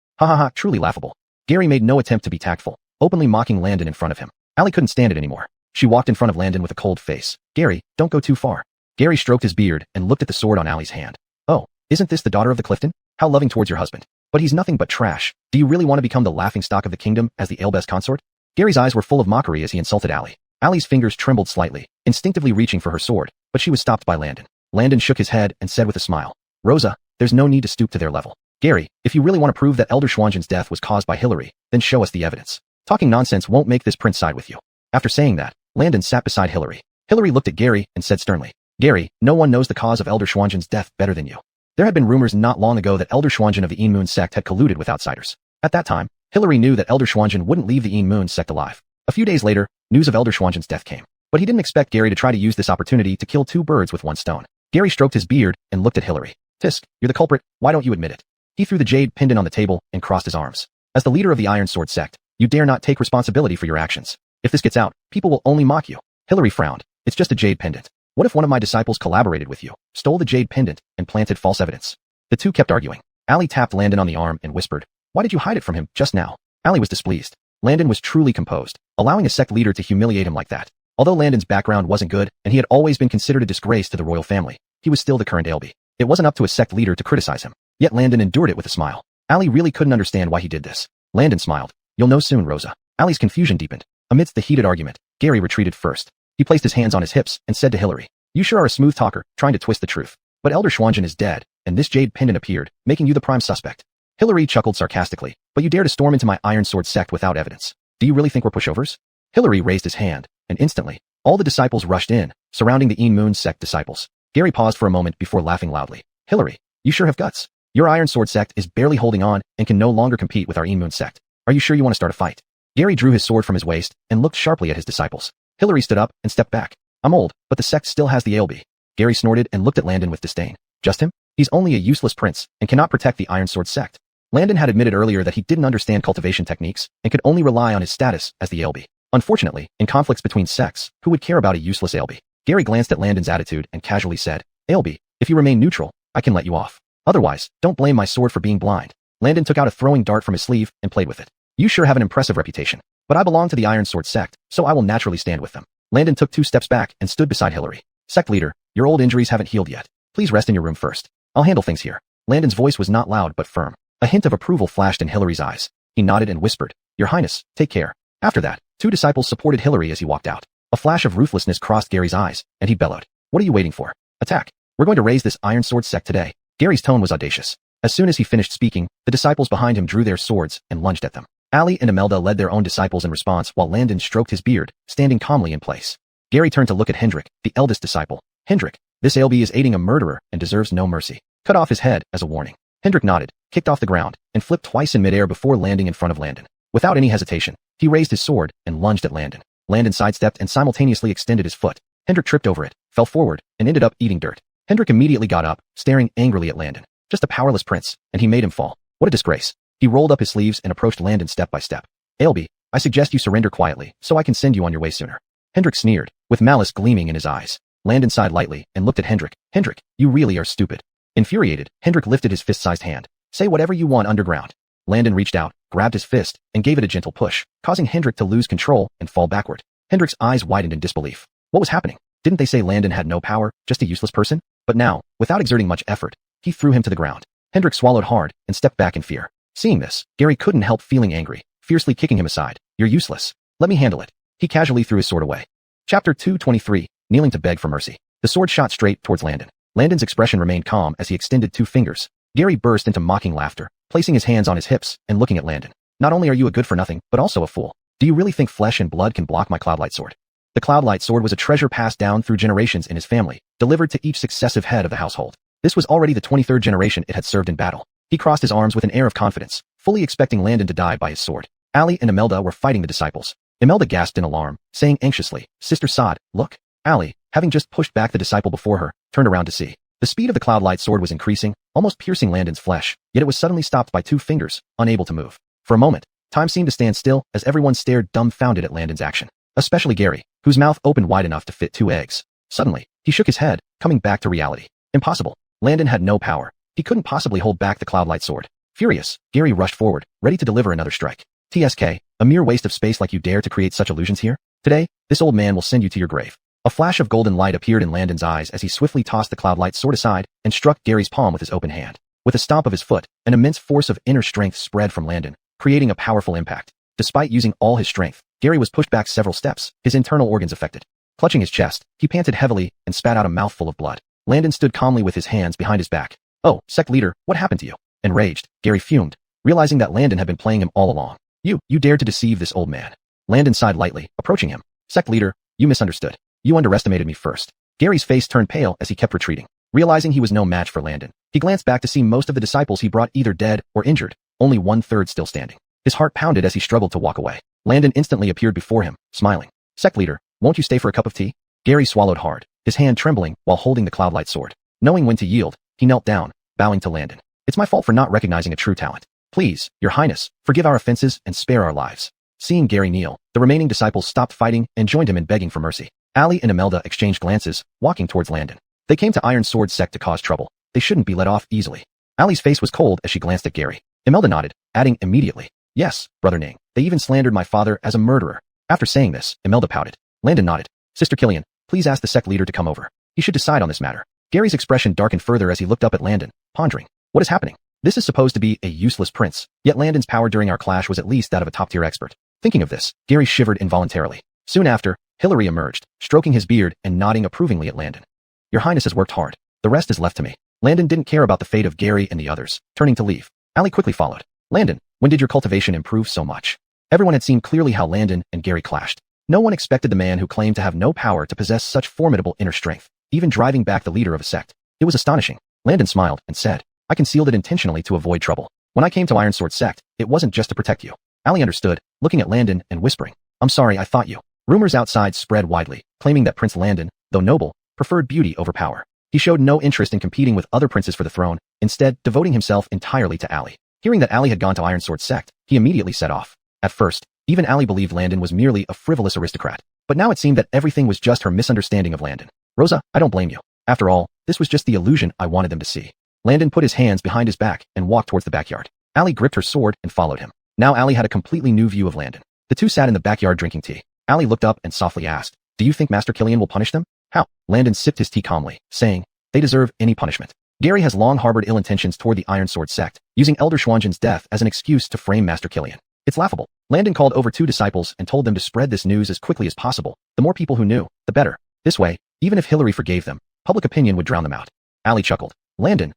Truly laughable. Gary made no attempt to be tactful, openly mocking Landon in front of him. Allie couldn't stand it anymore. She walked in front of Landon with a cold face. Gary, don't go too far. Gary stroked his beard and looked at the sword on Allie's hand. Oh, isn't this the daughter of the Clifton? How loving towards your husband. But he's nothing but trash. Do you really want to become the laughingstock of the kingdom as the Ailbe's consort? Gary's eyes were full of mockery as he insulted Allie. Allie's fingers trembled slightly, instinctively reaching for her sword, but she was stopped by Landon. Landon shook his head and said with a smile, Rosa, there's no need to stoop to their level. Gary, if you really want to prove that Elder Schwangen's death was caused by Hillary, then show us the evidence. Talking nonsense won't make this prince side with you. After saying that, Landon sat beside Hillary. Hillary looked at Gary and said sternly, Gary, no one knows the cause of Elder Schwangen's death better than you. There had been rumors not long ago that Elder Schwangen of the Moon sect had colluded with outsiders. At that time, Hillary knew that Elder Schwangen wouldn't leave the Moon sect alive. A few days later, news of Elder Schwangen's death came. But he didn't expect Gary to try to use this opportunity to kill two birds with one stone. Gary stroked his beard and looked at Hillary. Tisk, you're the culprit, why don't you admit it? He threw the jade pendant on the table and crossed his arms. As the leader of the Iron Sword sect, you dare not take responsibility for your actions. If this gets out, people will only mock you. Hillary frowned. It's just a jade pendant. What if one of my disciples collaborated with you, stole the jade pendant, and planted false evidence? The two kept arguing. Allie tapped Landon on the arm and whispered, Why did you hide it from him just now? Allie was displeased. Landon was truly composed, allowing a sect leader to humiliate him like that. Although Landon's background wasn't good, and he had always been considered a disgrace to the royal family, he was still the current Ailbe. It wasn't up to a sect leader to criticize him. Yet Landon endured it with a smile. Allie really couldn't understand why he did this. Landon smiled. You'll know soon, Rosa. Allie's confusion deepened. Amidst the heated argument, Gary retreated first. He placed his hands on his hips and said to Hillary, You sure are a smooth talker, trying to twist the truth. But Elder Schwangen is dead, and this jade pendant appeared, making you the prime suspect. Hillary chuckled sarcastically. But you dare to storm into my Iron Sword sect without evidence. Do you really think we're pushovers? Hillary raised his hand, and instantly, all the disciples rushed in, surrounding the Moon sect disciples. Gary paused for a moment before laughing loudly. Hillary, you sure have guts. Your Iron Sword sect is barely holding on and can no longer compete with our Moon sect. Are you sure you want to start a fight? Gary drew his sword from his waist and looked sharply at his disciples. Hillary stood up and stepped back. I'm old, but the sect still has the Ailbe. Gary snorted and looked at Landon with disdain. Just him? He's only a useless prince and cannot protect the Iron Sword sect. Landon had admitted earlier that he didn't understand cultivation techniques and could only rely on his status as the Ailbe. Unfortunately, in conflicts between sects, who would care about a useless Ailbe? Gary glanced at Landon's attitude and casually said, Ailbe, if you remain neutral, I can let you off. Otherwise, don't blame my sword for being blind. Landon took out a throwing dart from his sleeve and played with it. You sure have an impressive reputation. But I belong to the Iron Sword sect, so I will naturally stand with them. Landon took 2 steps back and stood beside Hillary. Sect leader, your old injuries haven't healed yet. Please rest in your room first. I'll handle things here. Landon's voice was not loud but firm. A hint of approval flashed in Hillary's eyes. He nodded and whispered, Your Highness, take care. After that, 2 disciples supported Hillary as he walked out. A flash of ruthlessness crossed Gary's eyes, and he bellowed, What are you waiting for? Attack. We're going to raise this Iron Sword sect today. Gary's tone was audacious. As soon as he finished speaking, the disciples behind him drew their swords and lunged at them. Allie and Imelda led their own disciples in response while Landon stroked his beard, standing calmly in place. Gary turned to look at Hendrik, the eldest disciple. Hendrik, this Ailbe is aiding a murderer and deserves no mercy. Cut off his head as a warning. Hendrik nodded, kicked off the ground, and flipped twice in midair before landing in front of Landon. Without any hesitation, he raised his sword and lunged at Landon. Landon sidestepped and simultaneously extended his foot. Hendrik tripped over it, fell forward, and ended up eating dirt. Hendrik immediately got up, staring angrily at Landon. Just a powerless prince, and he made him fall. What a disgrace. He rolled up his sleeves and approached Landon step by step. Ailbe, I suggest you surrender quietly, so I can send you on your way sooner. Hendrik sneered, with malice gleaming in his eyes. Landon sighed lightly and looked at Hendrik. Hendrik, you really are stupid. Infuriated, Hendrik lifted his fist-sized hand. Say whatever you want underground. Landon reached out, grabbed his fist, and gave it a gentle push, causing Hendrik to lose control and fall backward. Hendrik's eyes widened in disbelief. What was happening? Didn't they say Landon had no power, just a useless person? But now, without exerting much effort, he threw him to the ground. Hendrik swallowed hard and stepped back in fear. Seeing this, Gary couldn't help feeling angry, fiercely kicking him aside. You're useless. Let me handle it. He casually threw his sword away. Chapter 223, Kneeling to Beg for Mercy. The sword shot straight towards Landon. Landon's expression remained calm as he extended 2 fingers. Gary burst into mocking laughter, placing his hands on his hips and looking at Landon. Not only are you a good-for-nothing, but also a fool. Do you really think flesh and blood can block my cloudlight sword? The cloudlight sword was a treasure passed down through generations in his family, delivered to each successive head of the household. This was already the 23rd generation it had served in battle. He crossed his arms with an air of confidence, fully expecting Landon to die by his sword. Ali and Imelda were fighting the disciples. Imelda gasped in alarm, saying anxiously, "Sister Saad, look." Ali, having just pushed back the disciple before her, turned around to see. The speed of the cloudlight sword was increasing, almost piercing Landon's flesh, yet it was suddenly stopped by 2 fingers, unable to move. For a moment, time seemed to stand still as everyone stared dumbfounded at Landon's action, especially Gary, whose mouth opened wide enough to fit 2 eggs. Suddenly, he shook his head, coming back to reality. Impossible. Landon had no power. He couldn't possibly hold back the cloudlight sword. Furious, Gary rushed forward, ready to deliver another strike. "TSK, a mere waste of space like you dare to create such illusions here? Today, this old man will send you to your grave." A flash of golden light appeared in Landon's eyes as he swiftly tossed the cloudlight sword aside and struck Gary's palm with his open hand. With a stomp of his foot, an immense force of inner strength spread from Landon, creating a powerful impact. Despite using all his strength, Gary was pushed back several steps, his internal organs affected. Clutching his chest, he panted heavily and spat out a mouthful of blood. Landon stood calmly with his hands behind his back. "Oh, sect leader, what happened to you?" Enraged, Gary fumed, realizing that Landon had been playing him all along. You dared to deceive this old man." Landon sighed lightly, approaching him. "Sect leader, you misunderstood. You underestimated me first." Gary's face turned pale as he kept retreating. Realizing he was no match for Landon, he glanced back to see most of the disciples he brought either dead or injured, only 1/3 still standing. His heart pounded as he struggled to walk away. Landon instantly appeared before him, smiling. "Sect leader, won't you stay for a cup of tea?" Gary swallowed hard, his hand trembling while holding the cloudlight sword. Knowing when to yield, he knelt down, bowing to Landon. "It's my fault for not recognizing a true talent. Please, your highness, forgive our offenses and spare our lives." Seeing Gary kneel, the remaining disciples stopped fighting and joined him in begging for mercy. Ali and Imelda exchanged glances, walking towards Landon. They came to Iron Sword sect to cause trouble. They shouldn't be let off easily. Ali's face was cold as she glanced at Gary. Imelda nodded, adding immediately, "Yes, Brother Ning. They even slandered my father as a murderer." After saying this, Imelda pouted. Landon nodded. "Sister Killian, please ask the sect leader to come over. He should decide on this matter." Gary's expression darkened further as he looked up at Landon, pondering. What is happening? This is supposed to be a useless prince, yet Landon's power during our clash was at least that of a top-tier expert. Thinking of this, Gary shivered involuntarily. Soon after, Hillary emerged, stroking his beard and nodding approvingly at Landon. "Your Highness has worked hard. The rest is left to me." Landon didn't care about the fate of Gary and the others, turning to leave. Ali quickly followed. "Landon, when did your cultivation improve so much?" Everyone had seen clearly how Landon and Gary clashed. No one expected the man who claimed to have no power to possess such formidable inner strength, even driving back the leader of a sect. It was astonishing. Landon smiled and said, "I concealed it intentionally to avoid trouble. When I came to Iron Sword sect, it wasn't just to protect you." Ali understood, looking at Landon and whispering, "I'm sorry, I thought you." Rumors outside spread widely, claiming that Prince Landon, though noble, preferred beauty over power. He showed no interest in competing with other princes for the throne, instead devoting himself entirely to Ali. Hearing that Ali had gone to Iron Sword sect, he immediately set off. At first, even Ali believed Landon was merely a frivolous aristocrat, but now it seemed that everything was just her misunderstanding of Landon. "Rosa, I don't blame you. After all, this was just the illusion I wanted them to see." Landon put his hands behind his back and walked towards the backyard. Ali gripped her sword and followed him. Now Ali had a completely new view of Landon. The two sat in the backyard drinking tea. Ali looked up and softly asked, "Do you think Master Killian will punish them?" "How?" Landon sipped his tea calmly, saying, "They deserve any punishment." Gary has long harbored ill intentions toward the Iron Sword sect, using Elder Schwangen's death as an excuse to frame Master Killian. It's laughable. Landon called over 2 disciples and told them to spread this news as quickly as possible. The more people who knew, the better. This way, even if Hillary forgave them, public opinion would drown them out. Ali chuckled. Landon,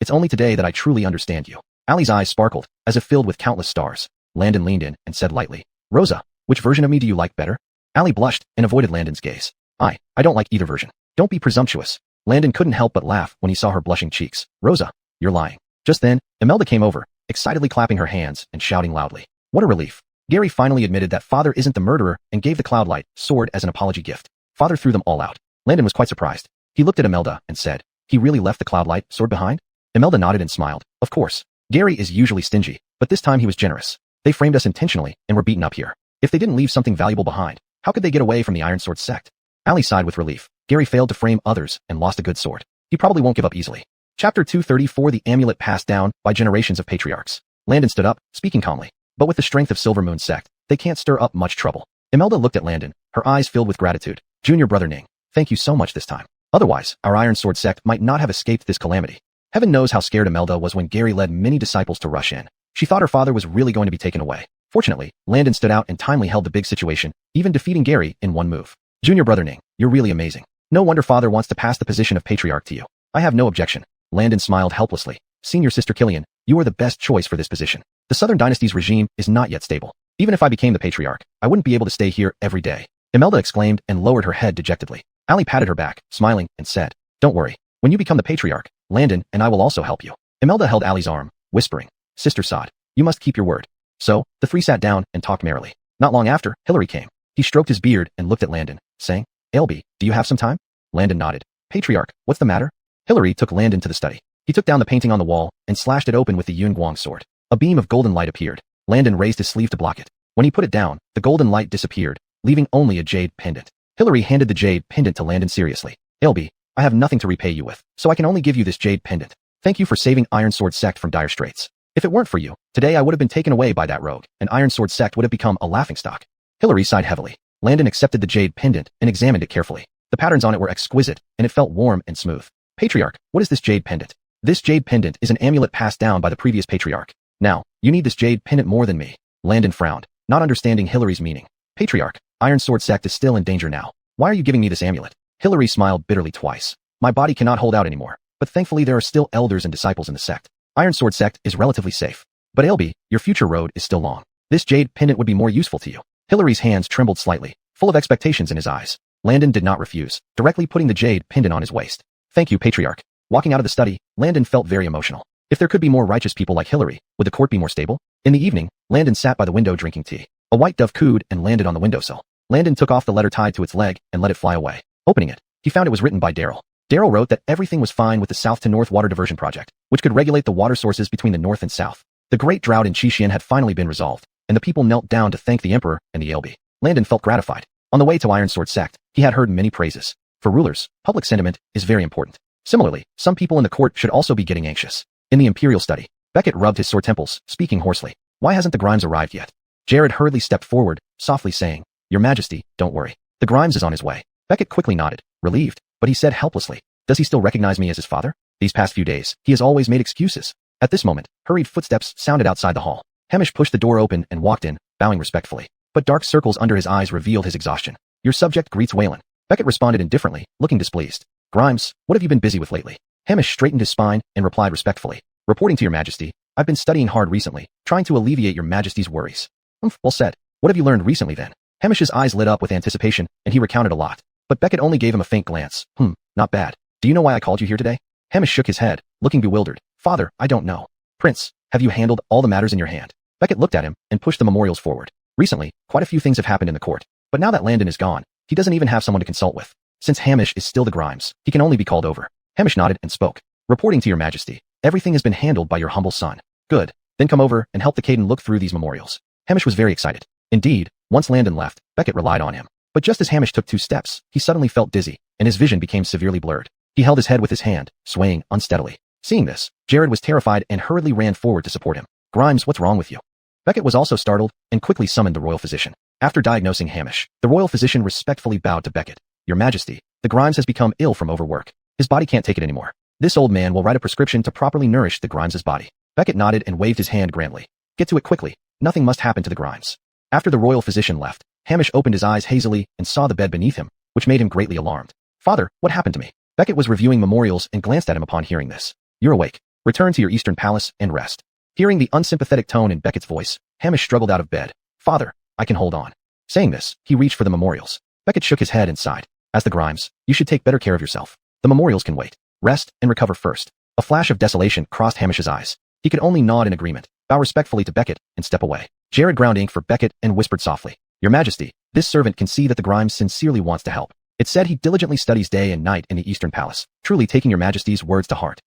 it's only today that I truly understand you." Ali's eyes sparkled, as if filled with countless stars. Landon leaned in and said lightly, "Rosa, which version of me do you like better?" Ali blushed and avoided Landon's gaze. I don't like either version." "Don't be presumptuous." Landon couldn't help but laugh when he saw her blushing cheeks. "Rosa, you're lying." Just then, Imelda came over, excitedly clapping her hands and shouting loudly. What a relief. Gary finally admitted that father isn't the murderer and gave the cloudlight sword as an apology gift. Father threw them all out. Landon was quite surprised. He looked at Imelda and said, "He really left the cloudlight sword behind?" Imelda nodded and smiled. "Of course. Gary is usually stingy, but this time he was generous. They framed us intentionally and were beaten up here. If they didn't leave something valuable behind, how could they get away from the Iron Sword sect?" Ali sighed with relief. Gary failed to frame others and lost a good sword. He probably won't give up easily. Chapter 234, The amulet passed down by generations of patriarchs. Landon stood up, speaking calmly. "But with the strength of Silver Moon sect, they can't stir up much trouble." Imelda looked at Landon, her eyes filled with gratitude. "Junior Brother Ning, thank you so much this time. Otherwise, our Iron Sword sect might not have escaped this calamity." Heaven knows how scared Imelda was when Gary led many disciples to rush in. She thought her father was really going to be taken away. Fortunately, Landon stood out and timely held the big situation, even defeating Gary in one move. Junior brother Ning, you're really amazing. No wonder father wants to pass the position of patriarch to you. I have no objection. Landon smiled helplessly. Senior sister Killian, you are the best choice for this position. The Southern Dynasty's regime is not yet stable. Even if I became the patriarch, I wouldn't be able to stay here every day. Imelda exclaimed and lowered her head dejectedly. Ali patted her back, smiling, and said, don't worry. When you become the patriarch, Landon and I will also help you. Imelda held Ali's arm, whispering, Sister Sod, you must keep your word. So, the three sat down and talked merrily. Not long after, Hillary came. He stroked his beard and looked at Landon, saying, Ailby, do you have some time? Landon nodded. Patriarch, what's the matter? Hillary took Landon to the study. He took down the painting on the wall and slashed it open with the Yun Guang sword. A beam of golden light appeared. Landon raised his sleeve to block it. When he put it down, the golden light disappeared, leaving only a jade pendant. Hillary handed the jade pendant to Landon seriously. Ailby, I have nothing to repay you with, so I can only give you this jade pendant. Thank you for saving Iron Sword Sect from dire straits. If it weren't for you, today I would have been taken away by that rogue, and Iron Sword Sect would have become a laughingstock. Hillary sighed heavily. Landon accepted the jade pendant and examined it carefully. The patterns on it were exquisite, and it felt warm and smooth. Patriarch, what is this jade pendant? This jade pendant is an amulet passed down by the previous patriarch. Now, you need this jade pendant more than me. Landon frowned, not understanding Hillary's meaning. Patriarch, Iron Sword Sect is still in danger now. Why are you giving me this amulet? Hillary smiled bitterly twice. My body cannot hold out anymore, but thankfully there are still elders and disciples in the sect. Iron Sword Sect is relatively safe. But Ailby, your future road is still long. This jade pendant would be more useful to you. Hillary's hands trembled slightly, full of expectations in his eyes. Landon did not refuse, directly putting the jade pendant on his waist. Thank you, Patriarch. Walking out of the study, Landon felt very emotional. If there could be more righteous people like Hillary, would the court be more stable? In the evening, Landon sat by the window drinking tea. A white dove cooed and landed on the windowsill. Landon took off the letter tied to its leg and let it fly away. Opening it, he found it was written by Daryl. Daryl wrote that everything was fine with the South to North Water Diversion Project, which could regulate the water sources between the North and South. The great drought in Qixin had finally been resolved, and the people knelt down to thank the Emperor and the Ailby. Landon felt gratified. On the way to Iron Sword Sect, he had heard many praises. For rulers, public sentiment is very important. Similarly, some people in the court should also be getting anxious. In the Imperial study, Beckett rubbed his sore temples, speaking hoarsely. Why hasn't the Grimes arrived yet? Jared hurriedly stepped forward, softly saying, Your Majesty, don't worry. The Grimes is on his way. Beckett quickly nodded, relieved, but he said helplessly, Does he still recognize me as his father? These past few days, he has always made excuses. At this moment, hurried footsteps sounded outside the hall. Hamish pushed the door open and walked in, bowing respectfully. But dark circles under his eyes revealed his exhaustion. Your subject greets Waylon. Beckett responded indifferently, looking displeased. Grimes, what have you been busy with lately? Hamish straightened his spine and replied respectfully. Reporting to your Majesty, I've been studying hard recently, trying to alleviate your Majesty's worries. Well said. What have you learned recently then? Hamish's eyes lit up with anticipation, and he recounted a lot. But Beckett only gave him a faint glance. Not bad. Do you know why I called you here today? Hamish shook his head, looking bewildered. Father, I don't know. Prince, have you handled all the matters in your hand? Beckett looked at him and pushed the memorials forward. Recently, quite a few things have happened in the court. But now that Landon is gone, he doesn't even have someone to consult with. Since Hamish is still the Grimes, he can only be called over. Hamish nodded and spoke. Reporting to your Majesty, everything has been handled by your humble son. Good. Then come over and help the Caden look through these memorials. Hamish was very excited. Indeed, once Landon left, Beckett relied on him. But just as Hamish took 2 steps, he suddenly felt dizzy, and his vision became severely blurred. He held his head with his hand, swaying unsteadily. Seeing this, Jared was terrified and hurriedly ran forward to support him. Grimes, what's wrong with you? Beckett was also startled and quickly summoned the royal physician. After diagnosing Hamish, the royal physician respectfully bowed to Beckett. Your Majesty, the Grimes has become ill from overwork. His body can't take it anymore. This old man will write a prescription to properly nourish the Grimes' body. Beckett nodded and waved his hand grandly. Get to it quickly. Nothing must happen to the Grimes. After the royal physician left, Hamish opened his eyes hazily and saw the bed beneath him, which made him greatly alarmed. Father, what happened to me? Beckett was reviewing memorials and glanced at him upon hearing this. You're awake. Return to your eastern palace and rest. Hearing the unsympathetic tone in Beckett's voice, Hamish struggled out of bed. Father, I can hold on. Saying this, he reached for the memorials. Beckett shook his head and sighed. As the Grimes, you should take better care of yourself. The memorials can wait. Rest and recover first. A flash of desolation crossed Hamish's eyes. He could only nod in agreement, bow respectfully to Beckett, and step away. Jared ground ink for Beckett and whispered softly. Your Majesty, this servant can see that the Grimes sincerely wants to help. It said he diligently studies day and night in the Eastern Palace, truly taking your Majesty's words to heart.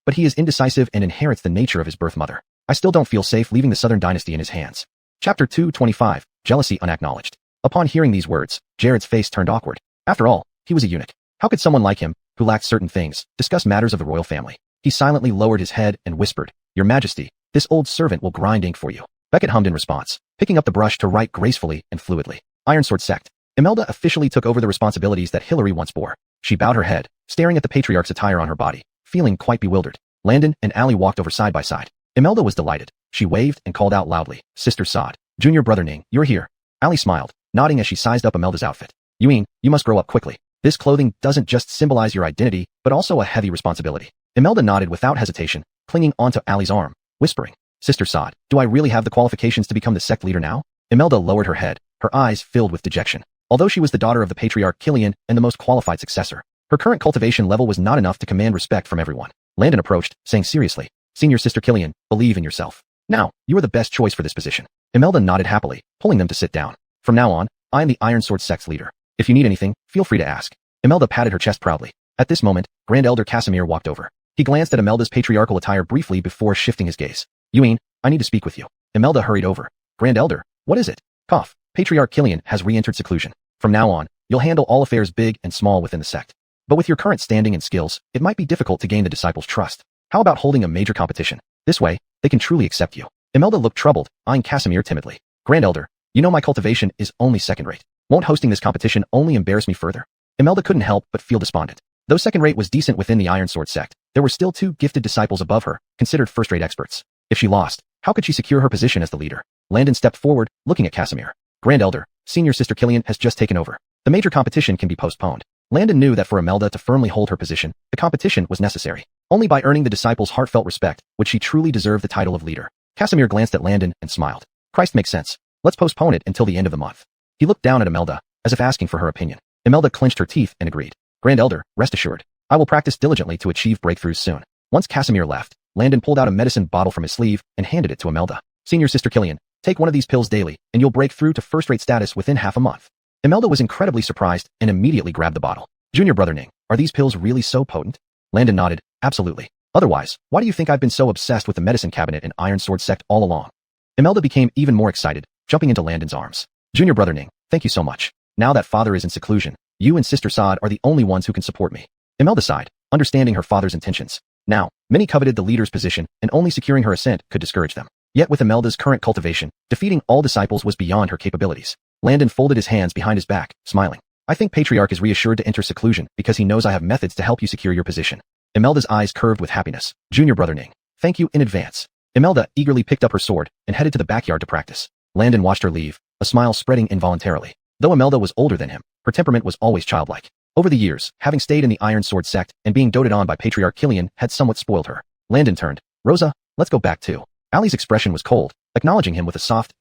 But he is indecisive and inherits the nature of his birth mother. I still don't feel safe leaving the Southern Dynasty in his hands. Chapter 225, Jealousy Unacknowledged. Upon hearing these words, Jared's face turned awkward. After all, he was a eunuch. How could someone like him, who lacked certain things, discuss matters of the royal family? He silently lowered his head and whispered, Your Majesty, this old servant will grind ink for you. Beckett hummed in response, picking up the brush to write gracefully and fluidly. Iron Sword Sect. Imelda officially took over the responsibilities that Hillary once bore. She bowed her head, staring at the patriarch's attire on her body, feeling quite bewildered. Landon and Ali walked over side by side. Imelda was delighted. She waved and called out loudly, Sister Sod, Junior Brother Ning, you're here. Ali smiled, nodding as she sized up Imelda's outfit. Yuine, you must grow up quickly. This clothing doesn't just symbolize your identity, but also a heavy responsibility. Imelda nodded without hesitation, clinging onto Ali's arm, whispering, Sister Sod, do I really have the qualifications to become the sect leader now? Imelda lowered her head, her eyes filled with dejection. Although she was the daughter of the patriarch Killian and the most qualified successor, her current cultivation level was not enough to command respect from everyone. Landon approached, saying seriously, Senior Sister Killian, believe in yourself. Now, you are the best choice for this position. Imelda nodded happily, pulling them to sit down. From now on, I am the Iron Sword sect's leader. If you need anything, feel free to ask. Imelda patted her chest proudly. At this moment, Grand Elder Casimir walked over. He glanced at Imelda's patriarchal attire briefly before shifting his gaze. Yuine, I need to speak with you. Imelda hurried over. Grand Elder, what is it? Cough. Patriarch Killian has re-entered seclusion. From now on, you'll handle all affairs big and small within the sect. But with your current standing and skills, it might be difficult to gain the disciples' trust. How about holding a major competition? This way, they can truly accept you. Imelda looked troubled, eyeing Casimir timidly. Grand Elder, you know my cultivation is only second-rate. Won't hosting this competition only embarrass me further? Imelda couldn't help but feel despondent. Though second-rate was decent within the Iron Sword sect, there were still 2 gifted disciples above her, considered first-rate experts. If she lost, how could she secure her position as the leader? Landon stepped forward, looking at Casimir. Grand Elder, Senior Sister Killian has just taken over. The major competition can be postponed. Landon knew that for Imelda to firmly hold her position, the competition was necessary. Only by earning the disciples' heartfelt respect would she truly deserve the title of leader. Casimir glanced at Landon and smiled. Christ makes sense. Let's postpone it until the end of the month. He looked down at Imelda, as if asking for her opinion. Imelda clenched her teeth and agreed. Grand Elder, rest assured. I will practice diligently to achieve breakthroughs soon. Once Casimir left, Landon pulled out a medicine bottle from his sleeve and handed it to Imelda. Senior Sister Killian, take one of these pills daily, and you'll break through to first-rate status within half a month. Imelda was incredibly surprised and immediately grabbed the bottle. Junior Brother Ning, are these pills really so potent? Landon nodded, absolutely. Otherwise, why do you think I've been so obsessed with the medicine cabinet and Iron Sword sect all along? Imelda became even more excited, jumping into Landon's arms. Junior Brother Ning, thank you so much. Now that father is in seclusion, you and Sister Sod are the only ones who can support me. Imelda sighed, understanding her father's intentions. Now, many coveted the leader's position, and only securing her assent could discourage them. Yet with Imelda's current cultivation, defeating all disciples was beyond her capabilities. Landon folded his hands behind his back, smiling. I think Patriarch is reassured to enter seclusion because he knows I have methods to help you secure your position. Imelda's eyes curved with happiness. Junior Brother Ning, thank you in advance. Imelda eagerly picked up her sword and headed to the backyard to practice. Landon watched her leave, a smile spreading involuntarily. Though Imelda was older than him, her temperament was always childlike. Over the years, having stayed in the Iron Sword sect and being doted on by Patriarch Killian had somewhat spoiled her. Landon turned. Rosa, let's go back too. Ali's expression was cold, acknowledging him with a soft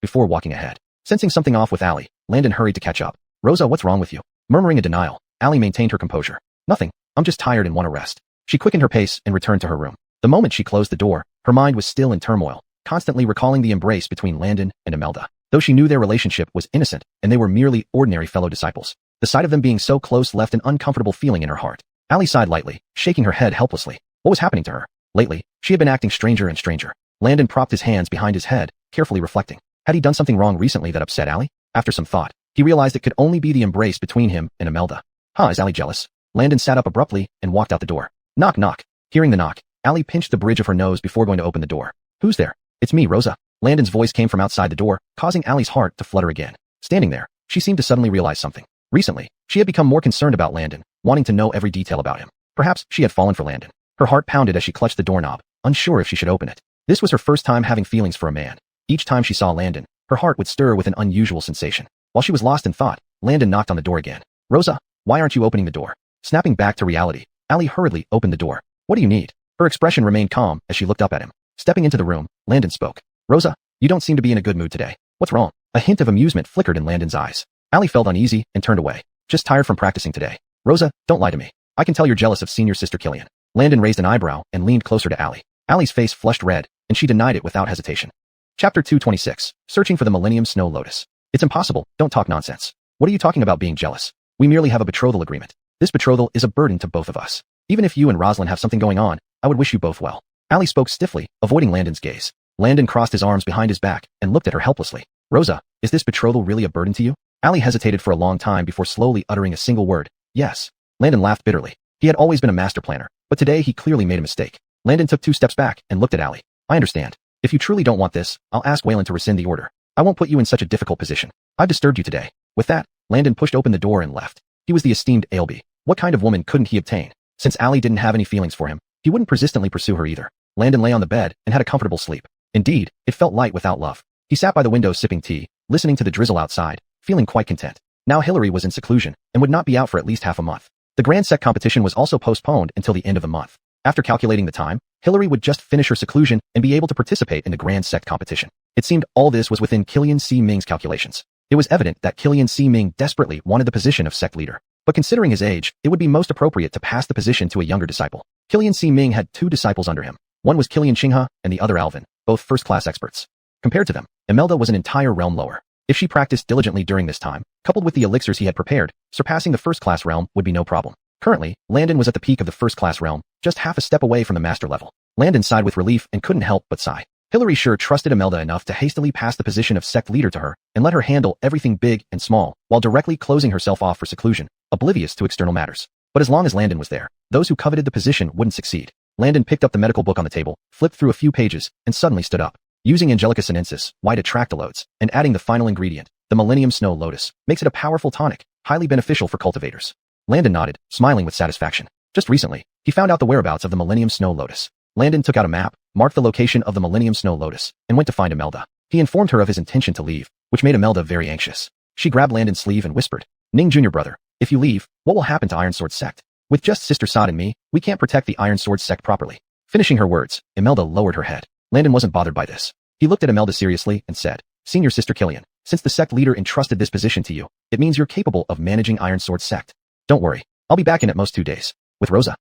before walking ahead. Sensing something off with Ali, Landon hurried to catch up. Rosa, what's wrong with you? Murmuring a denial, Ali maintained her composure. Nothing, I'm just tired and want to rest. She quickened her pace and returned to her room. The moment she closed the door, her mind was still in turmoil, constantly recalling the embrace between Landon and Imelda. Though she knew their relationship was innocent and they were merely ordinary fellow disciples, the sight of them being so close left an uncomfortable feeling in her heart. Ali sighed lightly, shaking her head helplessly. What was happening to her? Lately, she had been acting stranger and stranger. Landon propped his hands behind his head, carefully reflecting. Had he done something wrong recently that upset Ali? After some thought, he realized it could only be the embrace between him and Imelda. Is Ali jealous? Landon sat up abruptly and walked out the door. Knock knock. Hearing the knock, Ali pinched the bridge of her nose before going to open the door. Who's there? It's me, Rosa. Landon's voice came from outside the door, causing Ali's heart to flutter again. Standing there, she seemed to suddenly realize something. Recently, she had become more concerned about Landon, wanting to know every detail about him. Perhaps she had fallen for Landon. Her heart pounded as she clutched the doorknob, unsure if she should open it. This was her first time having feelings for a man. Each time she saw Landon, her heart would stir with an unusual sensation. While she was lost in thought, Landon knocked on the door again. Rosa, why aren't you opening the door? Snapping back to reality, Ali hurriedly opened the door. What do you need? Her expression remained calm as she looked up at him. Stepping into the room, Landon spoke. Rosa, you don't seem to be in a good mood today. What's wrong? A hint of amusement flickered in Landon's eyes. Ali felt uneasy and turned away. Just tired from practicing today. Rosa, don't lie to me. I can tell you're jealous of Senior Sister Killian. Landon raised an eyebrow and leaned closer to Ali. Ali's face flushed red, and she denied it without hesitation. Chapter 226, Searching for the Millennium Snow Lotus. It's impossible, don't talk nonsense. What are you talking about being jealous? We merely have a betrothal agreement. This betrothal is a burden to both of us. Even if you and Rosalind have something going on, I would wish you both well. Ali spoke stiffly, avoiding Landon's gaze. Landon crossed his arms behind his back and looked at her helplessly. Rosa, is this betrothal really a burden to you? Ali hesitated for a long time before slowly uttering a single word. Yes. Landon laughed bitterly. He had always been a master planner, but today he clearly made a mistake. Landon took 2 steps back and looked at Ali. I understand. If you truly don't want this, I'll ask Waylon to rescind the order. I won't put you in such a difficult position. I've disturbed you today. With that, Landon pushed open the door and left. He was the esteemed Ailby. What kind of woman couldn't he obtain? Since Ali didn't have any feelings for him, he wouldn't persistently pursue her either. Landon lay on the bed and had a comfortable sleep. Indeed, it felt light without love. He sat by the window sipping tea, listening to the drizzle outside, feeling quite content. Now Hillary was in seclusion and would not be out for at least half a month. The Grand Sect competition was also postponed until the end of the month. After calculating the time, Hillary would just finish her seclusion and be able to participate in the Grand Sect competition. It seemed all this was within Killian C. Ming's calculations. It was evident that Killian C. Ming desperately wanted the position of sect leader. But considering his age, it would be most appropriate to pass the position to a younger disciple. Killian C. Ming had 2 disciples under him. One was Killian Qinghe and the other Alvin, both first-class experts. Compared to them, Imelda was an entire realm lower. If she practiced diligently during this time, coupled with the elixirs he had prepared, surpassing the first-class realm would be no problem. Currently, Landon was at the peak of the first-class realm, just half a step away from the master level. Landon sighed with relief and couldn't help but sigh. Hillary sure trusted Imelda enough to hastily pass the position of sect leader to her and let her handle everything big and small while directly closing herself off for seclusion, oblivious to external matters. But as long as Landon was there, those who coveted the position wouldn't succeed. Landon picked up the medical book on the table, flipped through a few pages, and suddenly stood up. Using Angelica sinensis, white attractalodes, and adding the final ingredient, the Millennium Snow Lotus, makes it a powerful tonic, highly beneficial for cultivators. Landon nodded, smiling with satisfaction. Just recently, he found out the whereabouts of the Millennium Snow Lotus. Landon took out a map, marked the location of the Millennium Snow Lotus, and went to find Imelda. He informed her of his intention to leave, which made Imelda very anxious. She grabbed Landon's sleeve and whispered, "Ning Jr. brother, if you leave, what will happen to Iron Sword Sect? With just Sister Sod and me, we can't protect the Iron Sword Sect properly." Finishing her words, Imelda lowered her head. Landon wasn't bothered by this. He looked at Imelda seriously and said, "Senior Sister Killian, since the sect leader entrusted this position to you, it means you're capable of managing Iron Sword Sect. Don't worry, I'll be back in at most 2 days. With Rosa,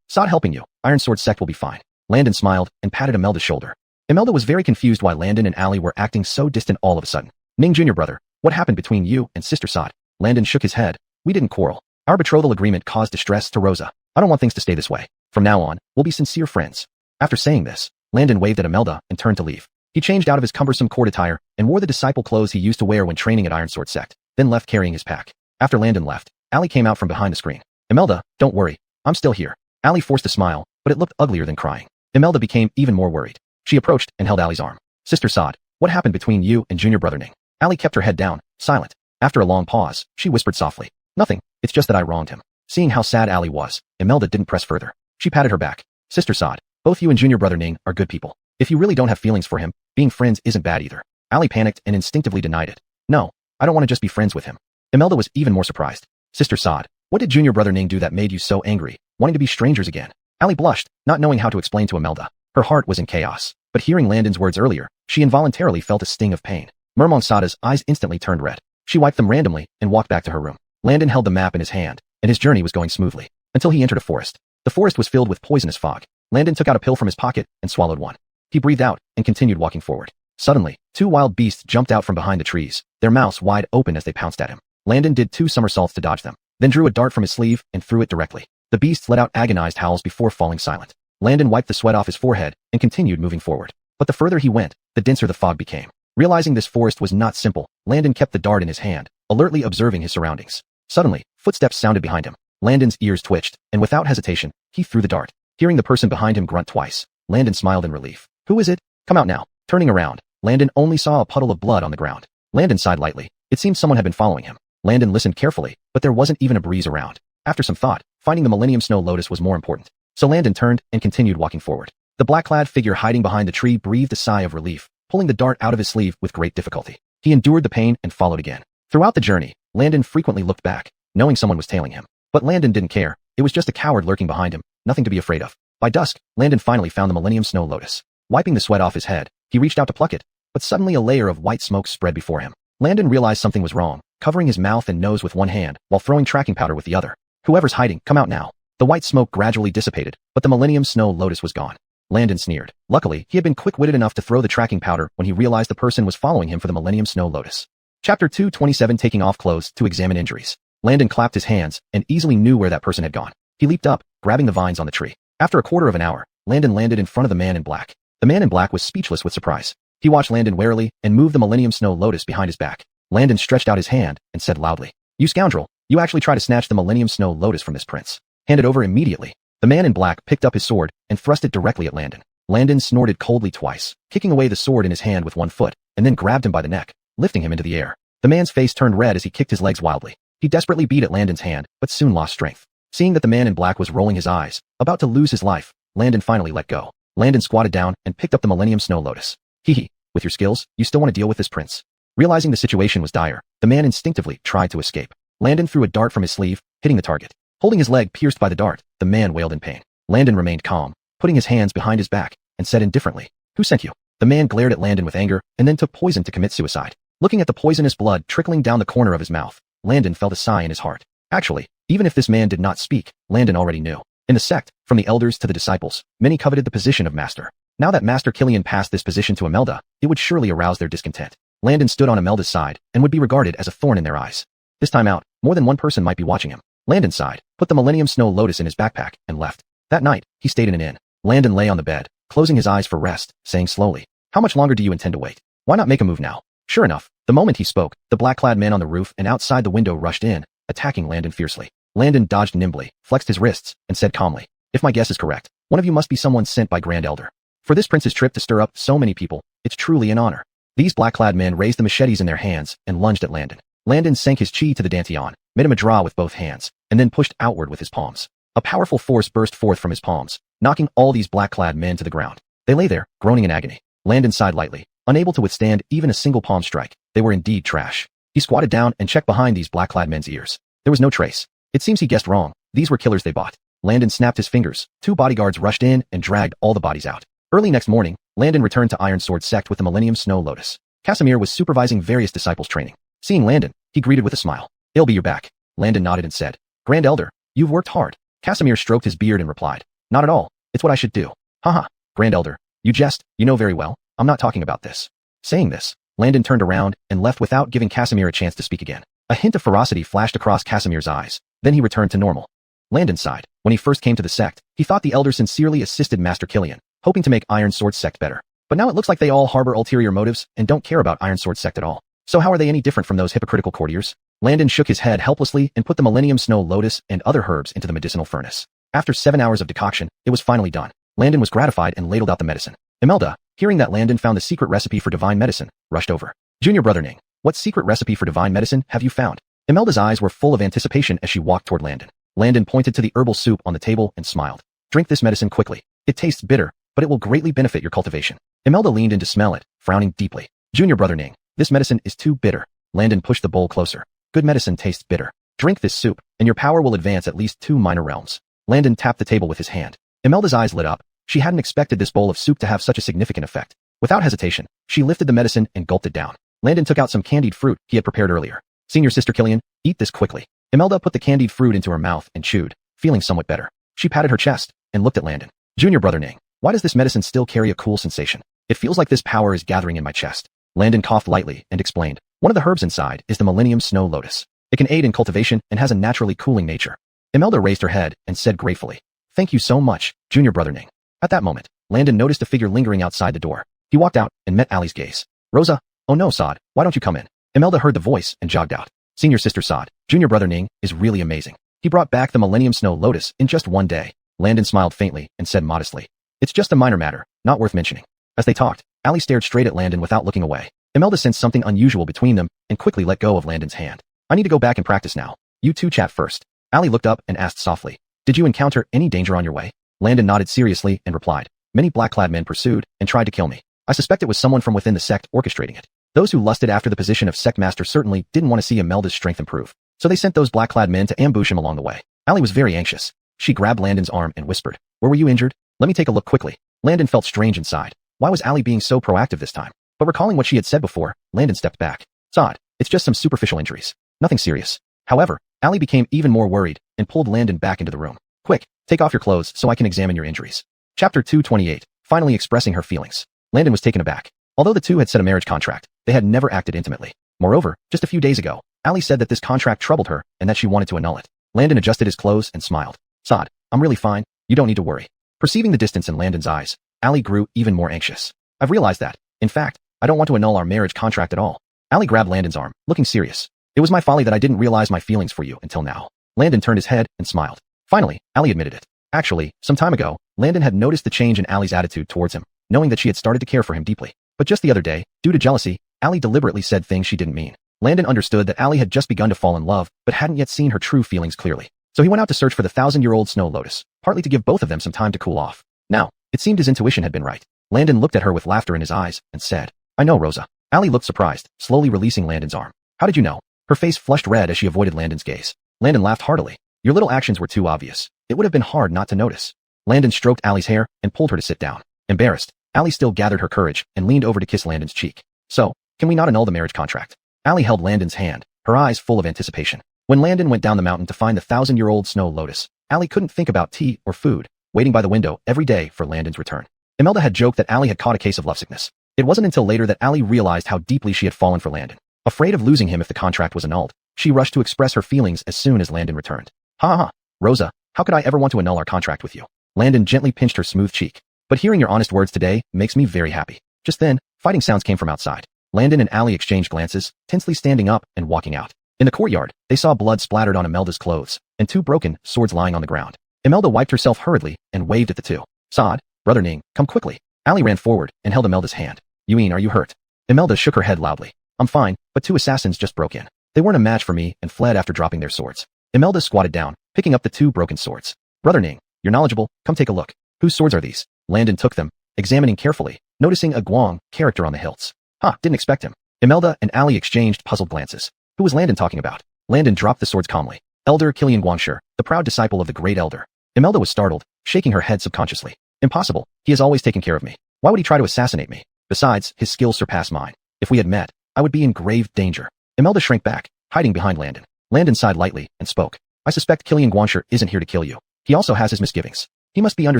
Sod helping you, Iron Sword Sect will be fine." Landon smiled and patted Imelda's shoulder. Imelda was very confused why Landon and Allie were acting so distant all of a sudden. "Ning Jr. brother, what happened between you and Sister Sod?" Landon shook his head. "We didn't quarrel. Our betrothal agreement caused distress to Rosa. I don't want things to stay this way. From now on, we'll be sincere friends." After saying this, Landon waved at Imelda and turned to leave. He changed out of his cumbersome court attire and wore the disciple clothes he used to wear when training at Iron Sword Sect, then left carrying his pack. After Landon left, Allie came out from behind the screen. "Imelda, don't worry. I'm still here." Allie forced a smile, but it looked uglier than crying. Imelda became even more worried. She approached and held Allie's arm. "Sister Sod, what happened between you and Junior Brother Ning?" Allie kept her head down, silent. After a long pause, she whispered softly, "Nothing, it's just that I wronged him." Seeing how sad Allie was, Imelda didn't press further. She patted her back. "Sister Sod, both you and Junior Brother Ning are good people. If you really don't have feelings for him, being friends isn't bad either." Allie panicked and instinctively denied it. "No, I don't want to just be friends with him." Imelda was even more surprised. "Sister Sod, what did Junior Brother Ning do that made you so angry, wanting to be strangers again?" Allie blushed, not knowing how to explain to Imelda. Her heart was in chaos, but hearing Landon's words earlier, she involuntarily felt a sting of pain. Mermong Sada's eyes instantly turned red. She wiped them randomly and walked back to her room. Landon held the map in his hand, and his journey was going smoothly, until he entered a forest. The forest was filled with poisonous fog. Landon took out a pill from his pocket and swallowed one. He breathed out and continued walking forward. Suddenly, 2 wild beasts jumped out from behind the trees, their mouths wide open as they pounced at him. Landon did 2 somersaults to dodge them, then drew a dart from his sleeve and threw it directly. The beasts let out agonized howls before falling silent. Landon wiped the sweat off his forehead and continued moving forward. But the further he went, the denser the fog became. Realizing this forest was not simple, Landon kept the dart in his hand, alertly observing his surroundings. Suddenly, footsteps sounded behind him. Landon's ears twitched, and without hesitation, he threw the dart. Hearing the person behind him grunt twice, Landon smiled in relief. "Who is it? Come out now." Turning around, Landon only saw a puddle of blood on the ground. Landon sighed lightly. It seemed someone had been following him. Landon listened carefully, but there wasn't even a breeze around. After some thought, finding the Millennium Snow Lotus was more important. So Landon turned and continued walking forward. The black-clad figure hiding behind the tree breathed a sigh of relief, pulling the dart out of his sleeve with great difficulty. He endured the pain and followed again. Throughout the journey, Landon frequently looked back, knowing someone was tailing him. But Landon didn't care. It was just a coward lurking behind him, nothing to be afraid of. By dusk, Landon finally found the Millennium Snow Lotus. Wiping the sweat off his head, he reached out to pluck it, but suddenly a layer of white smoke spread before him. Landon realized something was wrong, covering his mouth and nose with one hand while throwing tracking powder with the other. "Whoever's hiding, come out now." The white smoke gradually dissipated, but the Millennium Snow Lotus was gone. Landon sneered. Luckily, he had been quick-witted enough to throw the tracking powder when he realized the person was following him for the Millennium Snow Lotus. Chapter 227 Taking off clothes to examine injuries. Landon clapped his hands and easily knew where that person had gone. He leaped up, grabbing the vines on the tree. After a quarter of an hour, Landon landed in front of the man in black. The man in black was speechless with surprise. He watched Landon warily and moved the Millennium Snow Lotus behind his back. Landon stretched out his hand and said loudly, "You scoundrel, you actually tried to snatch the Millennium Snow Lotus from this prince. Hand it over immediately." The man in black picked up his sword and thrust it directly at Landon. Landon snorted coldly twice, kicking away the sword in his hand with one foot, and then grabbed him by the neck, lifting him into the air. The man's face turned red as he kicked his legs wildly. He desperately beat at Landon's hand, but soon lost strength. Seeing that the man in black was rolling his eyes, about to lose his life, Landon finally let go. Landon squatted down and picked up the Millennium Snow Lotus. "Hee hee, with your skills, you still want to deal with this prince?" Realizing the situation was dire, the man instinctively tried to escape. Landon threw a dart from his sleeve, hitting the target. Holding his leg pierced by the dart, the man wailed in pain. Landon remained calm, putting his hands behind his back, and said indifferently, "Who sent you?" The man glared at Landon with anger, and then took poison to commit suicide. Looking at the poisonous blood trickling down the corner of his mouth, Landon felt a sigh in his heart. Actually, even if this man did not speak, Landon already knew. In the sect, from the elders to the disciples, many coveted the position of master. Now that Master Killian passed this position to Imelda, it would surely arouse their discontent. Landon stood on Imelda's side, and would be regarded as a thorn in their eyes. This time out, more than one person might be watching him. Landon sighed, put the Millennium Snow Lotus in his backpack, and left. That night, he stayed in an inn. Landon lay on the bed, closing his eyes for rest, saying slowly, "How much longer do you intend to wait? Why not make a move now?" Sure enough, the moment he spoke, the black-clad men on the roof and outside the window rushed in, attacking Landon fiercely. Landon dodged nimbly, flexed his wrists, and said calmly, "If my guess is correct, one of you must be someone sent by Grand Elder. For this prince's trip to stir up so many people, it's truly an honor." These black-clad men raised the machetes in their hands and lunged at Landon. Landon sank his chi to the dantian, made him a draw with both hands, and then pushed outward with his palms. A powerful force burst forth from his palms, knocking all these black-clad men to the ground. They lay there, groaning in agony. Landon sighed lightly, unable to withstand even a single palm strike. They were indeed trash. He squatted down and checked behind these black-clad men's ears. There was no trace. It seems he guessed wrong. These were killers they bought. Landon snapped his fingers. 2 bodyguards rushed in and dragged all the bodies out. Early next morning, Landon returned to Iron Sword Sect with the Millennium Snow Lotus. Casimir was supervising various disciples' training. Seeing Landon, he greeted with a smile. "It'll be your back." Landon nodded and said, "Grand Elder, you've worked hard." Casimir stroked his beard and replied, "Not at all. It's what I should do." "Haha, Grand Elder, you jest, you know very well. I'm not talking about this." Saying this, Landon turned around and left without giving Casimir a chance to speak again. A hint of ferocity flashed across Casimir's eyes. Then he returned to normal. Landon sighed. When he first came to the sect, he thought the Elder sincerely assisted Master Killian, hoping to make Iron Sword Sect better. But now it looks like they all harbor ulterior motives and don't care about Iron Sword Sect at all. So how are they any different from those hypocritical courtiers? Landon shook his head helplessly and put the Millennium Snow Lotus and other herbs into the medicinal furnace. After 7 hours of decoction, it was finally done. Landon was gratified and ladled out the medicine. Imelda, hearing that Landon found the secret recipe for divine medicine, rushed over. "Junior brother Ning, what secret recipe for divine medicine have you found?" Imelda's eyes were full of anticipation as she walked toward Landon. Landon pointed to the herbal soup on the table and smiled. "Drink this medicine quickly. It tastes bitter, but it will greatly benefit your cultivation." Imelda leaned in to smell it, frowning deeply. "Junior brother Ning, this medicine is too bitter." Landon pushed the bowl closer. "Good medicine tastes bitter. Drink this soup, and your power will advance at least 2 minor realms." Landon tapped the table with his hand. Imelda's eyes lit up. She hadn't expected this bowl of soup to have such a significant effect. Without hesitation, she lifted the medicine and gulped it down. Landon took out some candied fruit he had prepared earlier. "Senior Sister Killian, eat this quickly." Imelda put the candied fruit into her mouth and chewed, feeling somewhat better. She patted her chest and looked at Landon. "Junior brother Ning, why does this medicine still carry a cool sensation? It feels like this power is gathering in my chest." Landon coughed lightly and explained, "One of the herbs inside is the Millennium Snow Lotus. It can aid in cultivation and has a naturally cooling nature." Imelda raised her head and said gratefully, "Thank you so much, Junior brother Ning." At that moment, Landon noticed a figure lingering outside the door. He walked out and met Ali's gaze. "Rosa, oh no Sod, why don't you come in?" Imelda heard the voice and jogged out. "Senior Sister Sod, Junior brother Ning is really amazing. He brought back the Millennium Snow Lotus in just 1 day." Landon smiled faintly and said modestly, "It's just a minor matter, not worth mentioning." As they talked, Ali stared straight at Landon without looking away. Imelda sensed something unusual between them and quickly let go of Landon's hand. "I need to go back and practice now. You two chat first." Ali looked up and asked softly, "Did you encounter any danger on your way?" Landon nodded seriously and replied, "Many black-clad men pursued and tried to kill me. I suspect it was someone from within the sect orchestrating it. Those who lusted after the position of sect master certainly didn't want to see Imelda's strength improve. So they sent those black-clad men to ambush him along the way." Ali was very anxious. She grabbed Landon's arm and whispered, "Where were you injured? Let me take a look quickly." Landon felt strange inside. Why was Ali being so proactive this time? But recalling what she had said before, Landon stepped back. "Sod, it's just some superficial injuries. Nothing serious." However, Ali became even more worried and pulled Landon back into the room. "Quick, take off your clothes so I can examine your injuries." Chapter 228, finally expressing her feelings. Landon was taken aback. Although the two had set a marriage contract, they had never acted intimately. Moreover, just a few days ago, Ali said that this contract troubled her and that she wanted to annul it. Landon adjusted his clothes and smiled. "Sod, I'm really fine. You don't need to worry." Perceiving the distance in Landon's eyes, Ali grew even more anxious. "I've realized that. In fact, I don't want to annul our marriage contract at all." Ali grabbed Landon's arm, looking serious. "It was my folly that I didn't realize my feelings for you until now." Landon turned his head and smiled. Finally, Ali admitted it. Actually, some time ago, Landon had noticed the change in Ali's attitude towards him, knowing that she had started to care for him deeply. But just the other day, due to jealousy, Ali deliberately said things she didn't mean. Landon understood that Ali had just begun to fall in love, but hadn't yet seen her true feelings clearly. So he went out to search for the 1,000-year-old Snow Lotus, partly to give both of them some time to cool off. Now, it seemed his intuition had been right. Landon looked at her with laughter in his eyes and said, "I know, Rosa. Allie looked surprised, slowly releasing Landon's arm. How did you know? Her face flushed red as she avoided Landon's gaze. Landon laughed heartily. Your little actions were too obvious. It would have been hard not to notice. Landon stroked Allie's hair and pulled her to sit down. Embarrassed, Allie still gathered her courage and leaned over to kiss Landon's cheek. So, can we not annul the marriage contract? Allie held Landon's hand, her eyes full of anticipation. When Landon went down the mountain to find the 1,000-year-old snow lotus, Allie couldn't think about tea or food, waiting by the window every day for Landon's return. Imelda had joked that Allie had caught a case of lovesickness. It wasn't until later that Allie realized how deeply she had fallen for Landon. Afraid of losing him if the contract was annulled, she rushed to express her feelings as soon as Landon returned. Ha ha, Rosa, how could I ever want to annul our contract with you? Landon gently pinched her smooth cheek. But hearing your honest words today makes me very happy. Just then, fighting sounds came from outside. Landon and Allie exchanged glances, tensely standing up and walking out. In the courtyard, they saw blood splattered on Imelda's clothes, and 2 broken swords lying on the ground. Imelda wiped herself hurriedly and waved at the 2. Sod, brother Ning, come quickly. Allie ran forward and held Imelda's hand. Yuin, are you hurt? Imelda shook her head loudly. I'm fine, but 2 assassins just broke in. They weren't a match for me and fled after dropping their swords. Imelda squatted down, picking up the 2 broken swords. Brother Ning, you're knowledgeable, come take a look. Whose swords are these? Landon took them, examining carefully, noticing a Guang character on the hilts. Didn't expect him. Imelda and Allie exchanged puzzled glances. Who was Landon talking about? Landon dropped the swords calmly. Elder Killian Guangshi, the proud disciple of the great elder. Imelda was startled, shaking her head subconsciously. Impossible, he has always taken care of me. Why would he try to assassinate me? Besides, his skills surpass mine. If we had met, I would be in grave danger. Imelda shrank back, hiding behind Landon. Landon sighed lightly and spoke. I suspect Killian Guangshi isn't here to kill you. He also has his misgivings. He must be under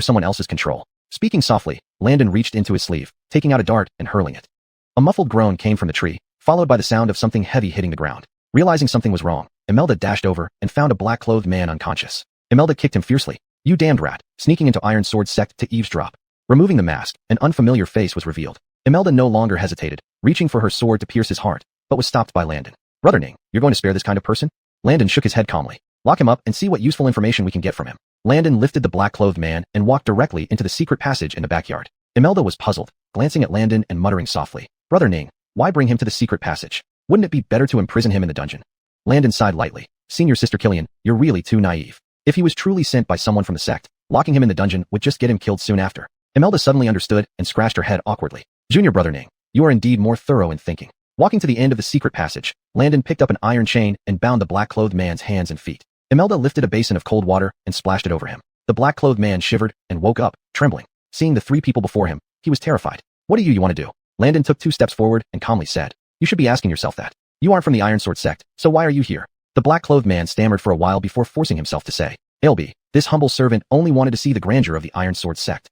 someone else's control. Speaking softly, Landon reached into his sleeve, taking out a dart and hurling it. A muffled groan came from the tree, followed by the sound of something heavy hitting the ground. Realizing something was wrong, Imelda dashed over and found a black-clothed man unconscious. Imelda kicked him fiercely. You damned rat, sneaking into Iron Sword sect to eavesdrop. Removing the mask, an unfamiliar face was revealed. Imelda no longer hesitated, reaching for her sword to pierce his heart, but was stopped by Landon. Brother Ning, you're going to spare this kind of person? Landon shook his head calmly. Lock him up and see what useful information we can get from him. Landon lifted the black-clothed man and walked directly into the secret passage in the backyard. Imelda was puzzled, glancing at Landon and muttering softly. Brother Ning, why bring him to the secret passage? Wouldn't it be better to imprison him in the dungeon? Landon sighed lightly. Senior Sister Killian, you're really too naive. If he was truly sent by someone from the sect, locking him in the dungeon would just get him killed soon after. Imelda suddenly understood and scratched her head awkwardly. Junior Brother Ning, you are indeed more thorough in thinking. Walking to the end of the secret passage, Landon picked up an iron chain and bound the black-clothed man's hands and feet. Imelda lifted a basin of cold water and splashed it over him. The black-clothed man shivered and woke up, trembling. Seeing the 3 people before him, he was terrified. What do you want to do? Landon took 2 steps forward and calmly said. You should be asking yourself that. You aren't from the Iron Sword sect, so why are you here? The black-clothed man stammered for a while before forcing himself to say. Ailby, this humble servant only wanted to see the grandeur of the Iron Sword sect.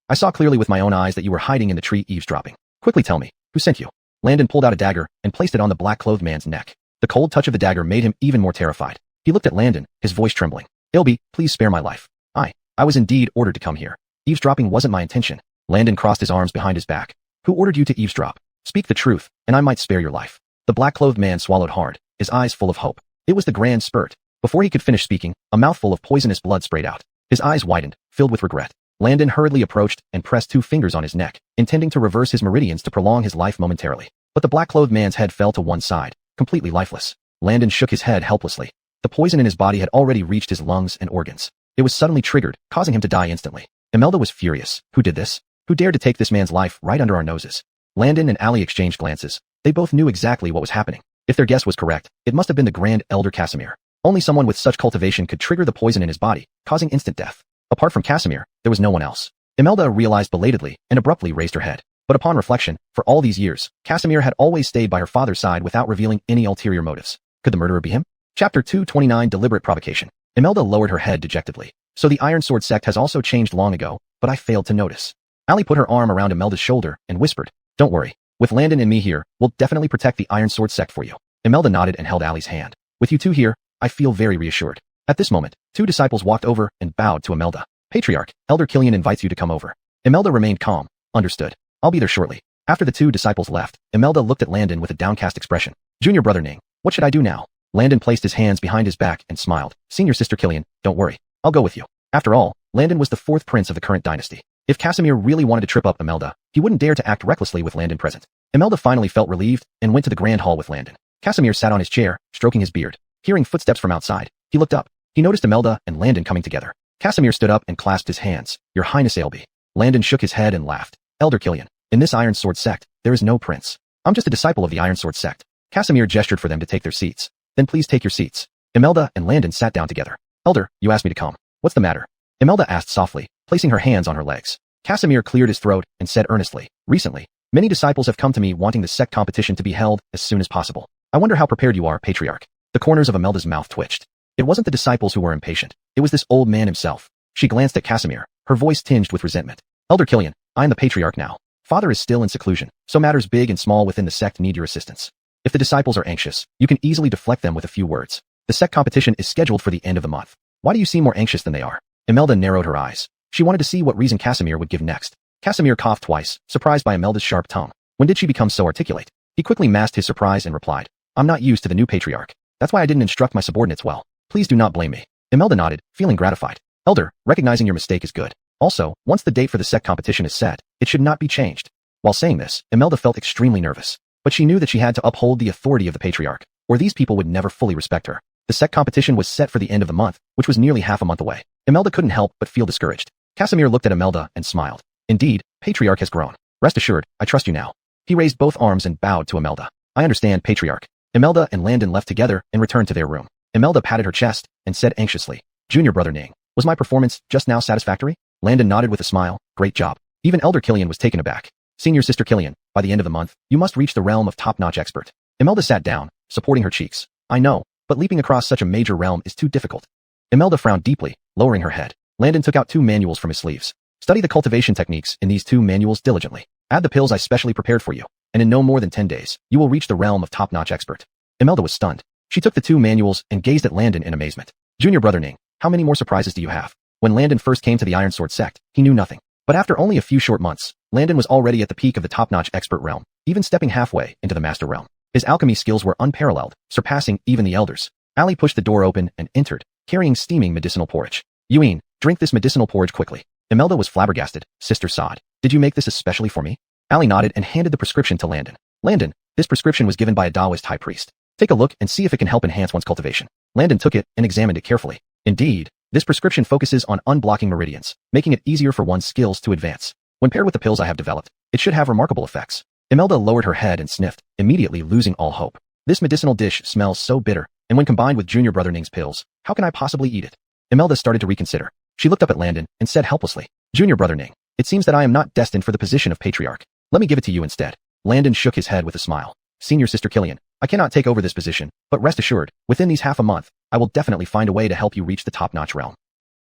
I saw clearly with my own eyes that you were hiding in the tree eavesdropping. Quickly tell me, who sent you? Landon pulled out a dagger and placed it on the black-clothed man's neck. The cold touch of the dagger made him even more terrified. He looked at Landon, his voice trembling. Ailby, please spare my life. I was indeed ordered to come here. Eavesdropping wasn't my intention. Landon crossed his arms behind his back. Who ordered you to eavesdrop? Speak the truth, and I might spare your life. The black-clothed man swallowed hard, his eyes full of hope. It was the grand spurt. Before he could finish speaking, a mouthful of poisonous blood sprayed out. His eyes widened, filled with regret. Landon hurriedly approached and pressed 2 fingers on his neck, intending to reverse his meridians to prolong his life momentarily. But the black-clothed man's head fell to one side, completely lifeless. Landon shook his head helplessly. The poison in his body had already reached his lungs and organs. It was suddenly triggered, causing him to die instantly. Imelda was furious. Who did this? Who dared to take this man's life right under our noses? Landon and Allie exchanged glances. They both knew exactly what was happening. If their guess was correct, it must have been the Grand Elder Casimir. Only someone with such cultivation could trigger the poison in his body, causing instant death. Apart from Casimir, there was no one else. Imelda realized belatedly and abruptly raised her head. But upon reflection, for all these years, Casimir had always stayed by her father's side without revealing any ulterior motives. Could the murderer be him? Chapter 229 Deliberate Provocation. Imelda lowered her head dejectedly. So the Iron Sword sect has also changed long ago, but I failed to notice. Allie put her arm around Imelda's shoulder and whispered, Don't worry. With Landon and me here, we'll definitely protect the Iron Sword sect for you. Imelda nodded and held Allie's hand. With you 2 here, I feel very reassured. At this moment, 2 disciples walked over and bowed to Imelda. Patriarch, Elder Killian invites you to come over. Imelda remained calm. Understood. I'll be there shortly. After the 2 disciples left, Imelda looked at Landon with a downcast expression. Junior Brother Ning, what should I do now? Landon placed his hands behind his back and smiled. Senior Sister Killian, don't worry. I'll go with you. After all, Landon was the 4th prince of the current dynasty. If Casimir really wanted to trip up Imelda, he wouldn't dare to act recklessly with Landon present. Imelda finally felt relieved and went to the grand hall with Landon. Casimir sat on his chair, stroking his beard. Hearing footsteps from outside, he looked up. He noticed Imelda and Landon coming together. Casimir stood up and clasped his hands. Your Highness Ailby. Landon shook his head and laughed. Elder Killian, in this Iron Sword sect, there is no prince. I'm just a disciple of the Iron Sword sect. Casimir gestured for them to take their seats. Then please take your seats. Imelda and Landon sat down together. Elder, you asked me to come. What's the matter? Imelda asked softly, placing her hands on her legs. Casimir cleared his throat and said earnestly, recently, many disciples have come to me wanting the sect competition to be held as soon as possible. I wonder how prepared you are, Patriarch. The corners of Imelda's mouth twitched. It wasn't the disciples who were impatient. It was this old man himself. She glanced at Casimir, her voice tinged with resentment. Elder Killian, I am the Patriarch now. Father is still in seclusion, so matters big and small within the sect need your assistance. If the disciples are anxious, you can easily deflect them with a few words. The sect competition is scheduled for the end of the month. Why do you seem more anxious than they are? Imelda narrowed her eyes. She wanted to see what reason Casimir would give next. Casimir coughed twice, surprised by Imelda's sharp tone. When did she become so articulate? He quickly masked his surprise and replied, I'm not used to the new Patriarch. That's why I didn't instruct my subordinates well. Please do not blame me. Imelda nodded, feeling gratified. Elder, recognizing your mistake is good. Also, once the date for the sect competition is set, it should not be changed. While saying this, Imelda felt extremely nervous. But she knew that she had to uphold the authority of the Patriarch, or these people would never fully respect her. The sect competition was set for the end of the month, which was nearly half a month away. Imelda couldn't help but feel discouraged. Casimir looked at Imelda and smiled. Indeed, Patriarch has grown. Rest assured, I trust you now. He raised both arms and bowed to Imelda. I understand, Patriarch. Imelda and Landon left together and returned to their room. Imelda patted her chest and said anxiously, Junior brother Ning, was my performance just now satisfactory? Landon nodded with a smile, great job. Even Elder Killian was taken aback. Senior Sister Killian, by the end of the month, you must reach the realm of top-notch expert. Imelda sat down, supporting her cheeks. I know, but leaping across such a major realm is too difficult. Imelda frowned deeply, lowering her head. Landon took out 2 manuals from his sleeves. Study the cultivation techniques in these 2 manuals diligently. Add the pills I specially prepared for you, and in no more than 10 days, you will reach the realm of top-notch expert. Imelda was stunned. She took the 2 manuals and gazed at Landon in amazement. Junior brother Ning, how many more surprises do you have? When Landon first came to the Iron Sword sect, he knew nothing. But after only a few short months, Landon was already at the peak of the top-notch expert realm, even stepping halfway into the master realm. His alchemy skills were unparalleled, surpassing even the elders. Ali pushed the door open and entered, carrying steaming medicinal porridge. Yuin, drink this medicinal porridge quickly. Imelda was flabbergasted. Sister Sod, did you make this especially for me? Ali nodded and handed the prescription to Landon. Landon, this prescription was given by a Taoist high priest. Take a look and see if it can help enhance one's cultivation. Landon took it and examined it carefully. Indeed, this prescription focuses on unblocking meridians, making it easier for one's skills to advance. When paired with the pills I have developed, it should have remarkable effects. Imelda lowered her head and sniffed, immediately losing all hope. This medicinal dish smells so bitter, and when combined with Junior brother Ning's pills, how can I possibly eat it? Imelda started to reconsider. She looked up at Landon and said helplessly, Junior brother Ning, it seems that I am not destined for the position of Patriarch. Let me give it to you instead. Landon shook his head with a smile. Senior Sister Killian, I cannot take over this position, but rest assured, within these half a month, I will definitely find a way to help you reach the top-notch realm.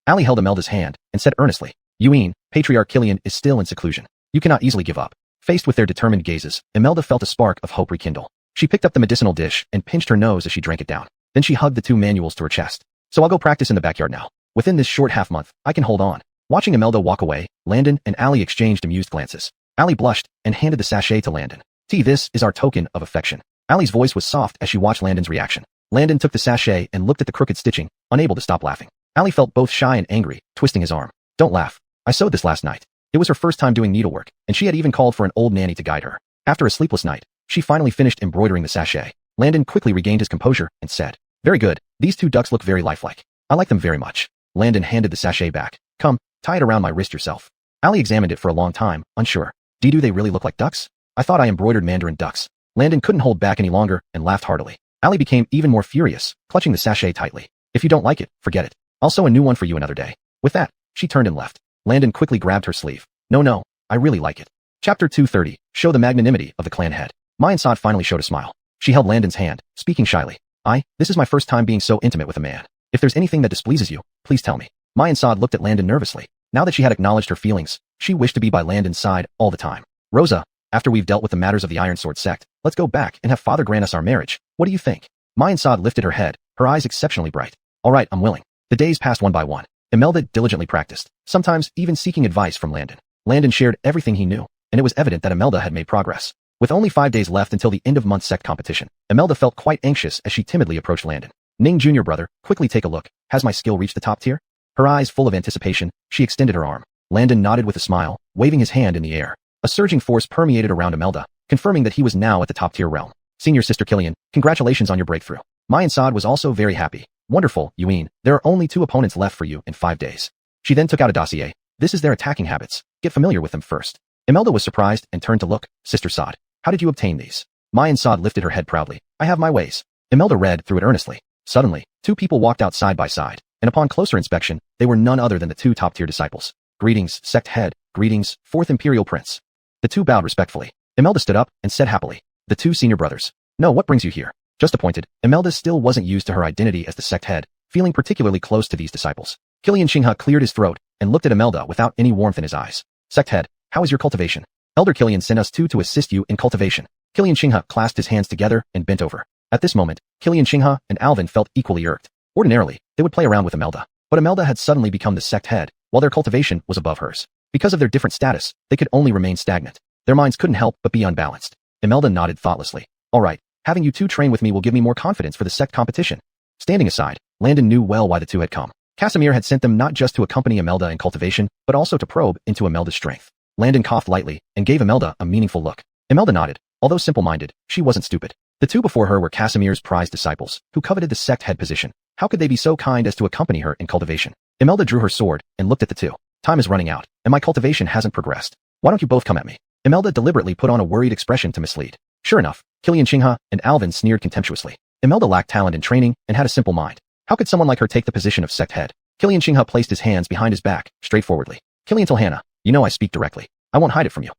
Ali held Imelda's hand and said earnestly, Yuin, Patriarch Killian is still in seclusion. You cannot easily give up. Faced with their determined gazes, Imelda felt a spark of hope rekindle. She picked up the medicinal dish and pinched her nose as she drank it down. Then she hugged the 2 manuals to her chest. So I'll go practice in the backyard now. Within this short half-month, I can hold on. Watching Imelda walk away, Landon and Ali exchanged amused glances. Ali blushed and handed the sachet to Landon. This is our token of affection. Ali's voice was soft as she watched Landon's reaction. Landon took the sachet and looked at the crooked stitching, unable to stop laughing. Ali felt both shy and angry, twisting his arm. Don't laugh. I sewed this last night. It was her first time doing needlework, and she had even called for an old nanny to guide her. After a sleepless night, she finally finished embroidering the sachet. Landon quickly regained his composure and said, Very good. These 2 ducks look very lifelike. I like them very much. Landon handed the sachet back. Come, tie it around my wrist yourself. Ali examined it for a long time, unsure. Do they really look like ducks? I thought I embroidered mandarin ducks. Landon couldn't hold back any longer and laughed heartily. Ali became even more furious, clutching the sachet tightly. If you don't like it, forget it. I'll sew a new one for you another day. With that, she turned and left. Landon quickly grabbed her sleeve. No, I really like it. Chapter 230, show the magnanimity of the clan head. Mayan Sod finally showed a smile. She held Landon's hand, speaking shyly. This is my first time being so intimate with a man. If there's anything that displeases you, please tell me. Mayan Sod looked at Landon nervously. Now that she had acknowledged her feelings, she wished to be by Landon's side all the time. Rosa, after we've dealt with the matters of the Iron Sword sect, let's go back and have Father grant us our marriage. What do you think? Mayan Sod lifted her head, her eyes exceptionally bright. All right, I'm willing. The days passed one by one. Imelda diligently practiced, sometimes even seeking advice from Landon. Landon shared everything he knew, and it was evident that Imelda had made progress. With only 5 days left until the end-of-month sect competition, Imelda felt quite anxious as she timidly approached Landon. Ning Jr. brother, quickly take a look. Has my skill reached the top tier? Her eyes full of anticipation, she extended her arm. Landon nodded with a smile, waving his hand in the air. A surging force permeated around Imelda, confirming that he was now at the top-tier realm. Senior Sister Killian, congratulations on your breakthrough. Mayan Sod was also very happy. Wonderful, Yuin. There are only 2 opponents left for you in 5 days. She then took out a dossier. This is their attacking habits. Get familiar with them first. Imelda was surprised and turned to look. Sister Sod, how did you obtain these? Mayan Sod lifted her head proudly. I have my ways. Imelda read through it earnestly. Suddenly, two people walked out side by side, and upon closer inspection, they were none other than the two top-tier disciples. Greetings, sect head. Greetings, fourth imperial prince. The two bowed respectfully. Imelda stood up and said happily, the two senior brothers. No, what brings you here? Just appointed. Imelda still wasn't used to her identity as the sect head, feeling particularly close to these disciples. Killian Xinghe cleared his throat and looked at Imelda without any warmth in his eyes. Sect head, how is your cultivation? Elder Killian sent us two to assist you in cultivation. Killian Xinghe clasped his hands together and bent over. At this moment, Killian Xinghe and Alvin felt equally irked. Ordinarily, they would play around with Imelda, but Imelda had suddenly become the sect head, while their cultivation was above hers. Because of their different status, they could only remain stagnant. Their minds couldn't help but be unbalanced. Imelda nodded thoughtlessly. All right, having you two train with me will give me more confidence for the sect competition. Standing aside, Landon knew well why the two had come. Casimir had sent them not just to accompany Imelda in cultivation, but also to probe into Imelda's strength. Landon coughed lightly and gave Imelda a meaningful look. Imelda nodded. Although simple-minded, she wasn't stupid. The two before her were Casimir's prized disciples, who coveted the sect head position. How could they be so kind as to accompany her in cultivation? Imelda drew her sword and looked at the two. Time is running out, and my cultivation hasn't progressed. Why don't you both come at me? Imelda deliberately put on a worried expression to mislead. Sure enough, Killian Xinghe and Alvin sneered contemptuously. Imelda lacked talent and training and had a simple mind. How could someone like her take the position of sect head? Killian Xinghe placed his hands behind his back, straightforwardly. Killian Tilhana, you know I speak directly. I won't hide it from you.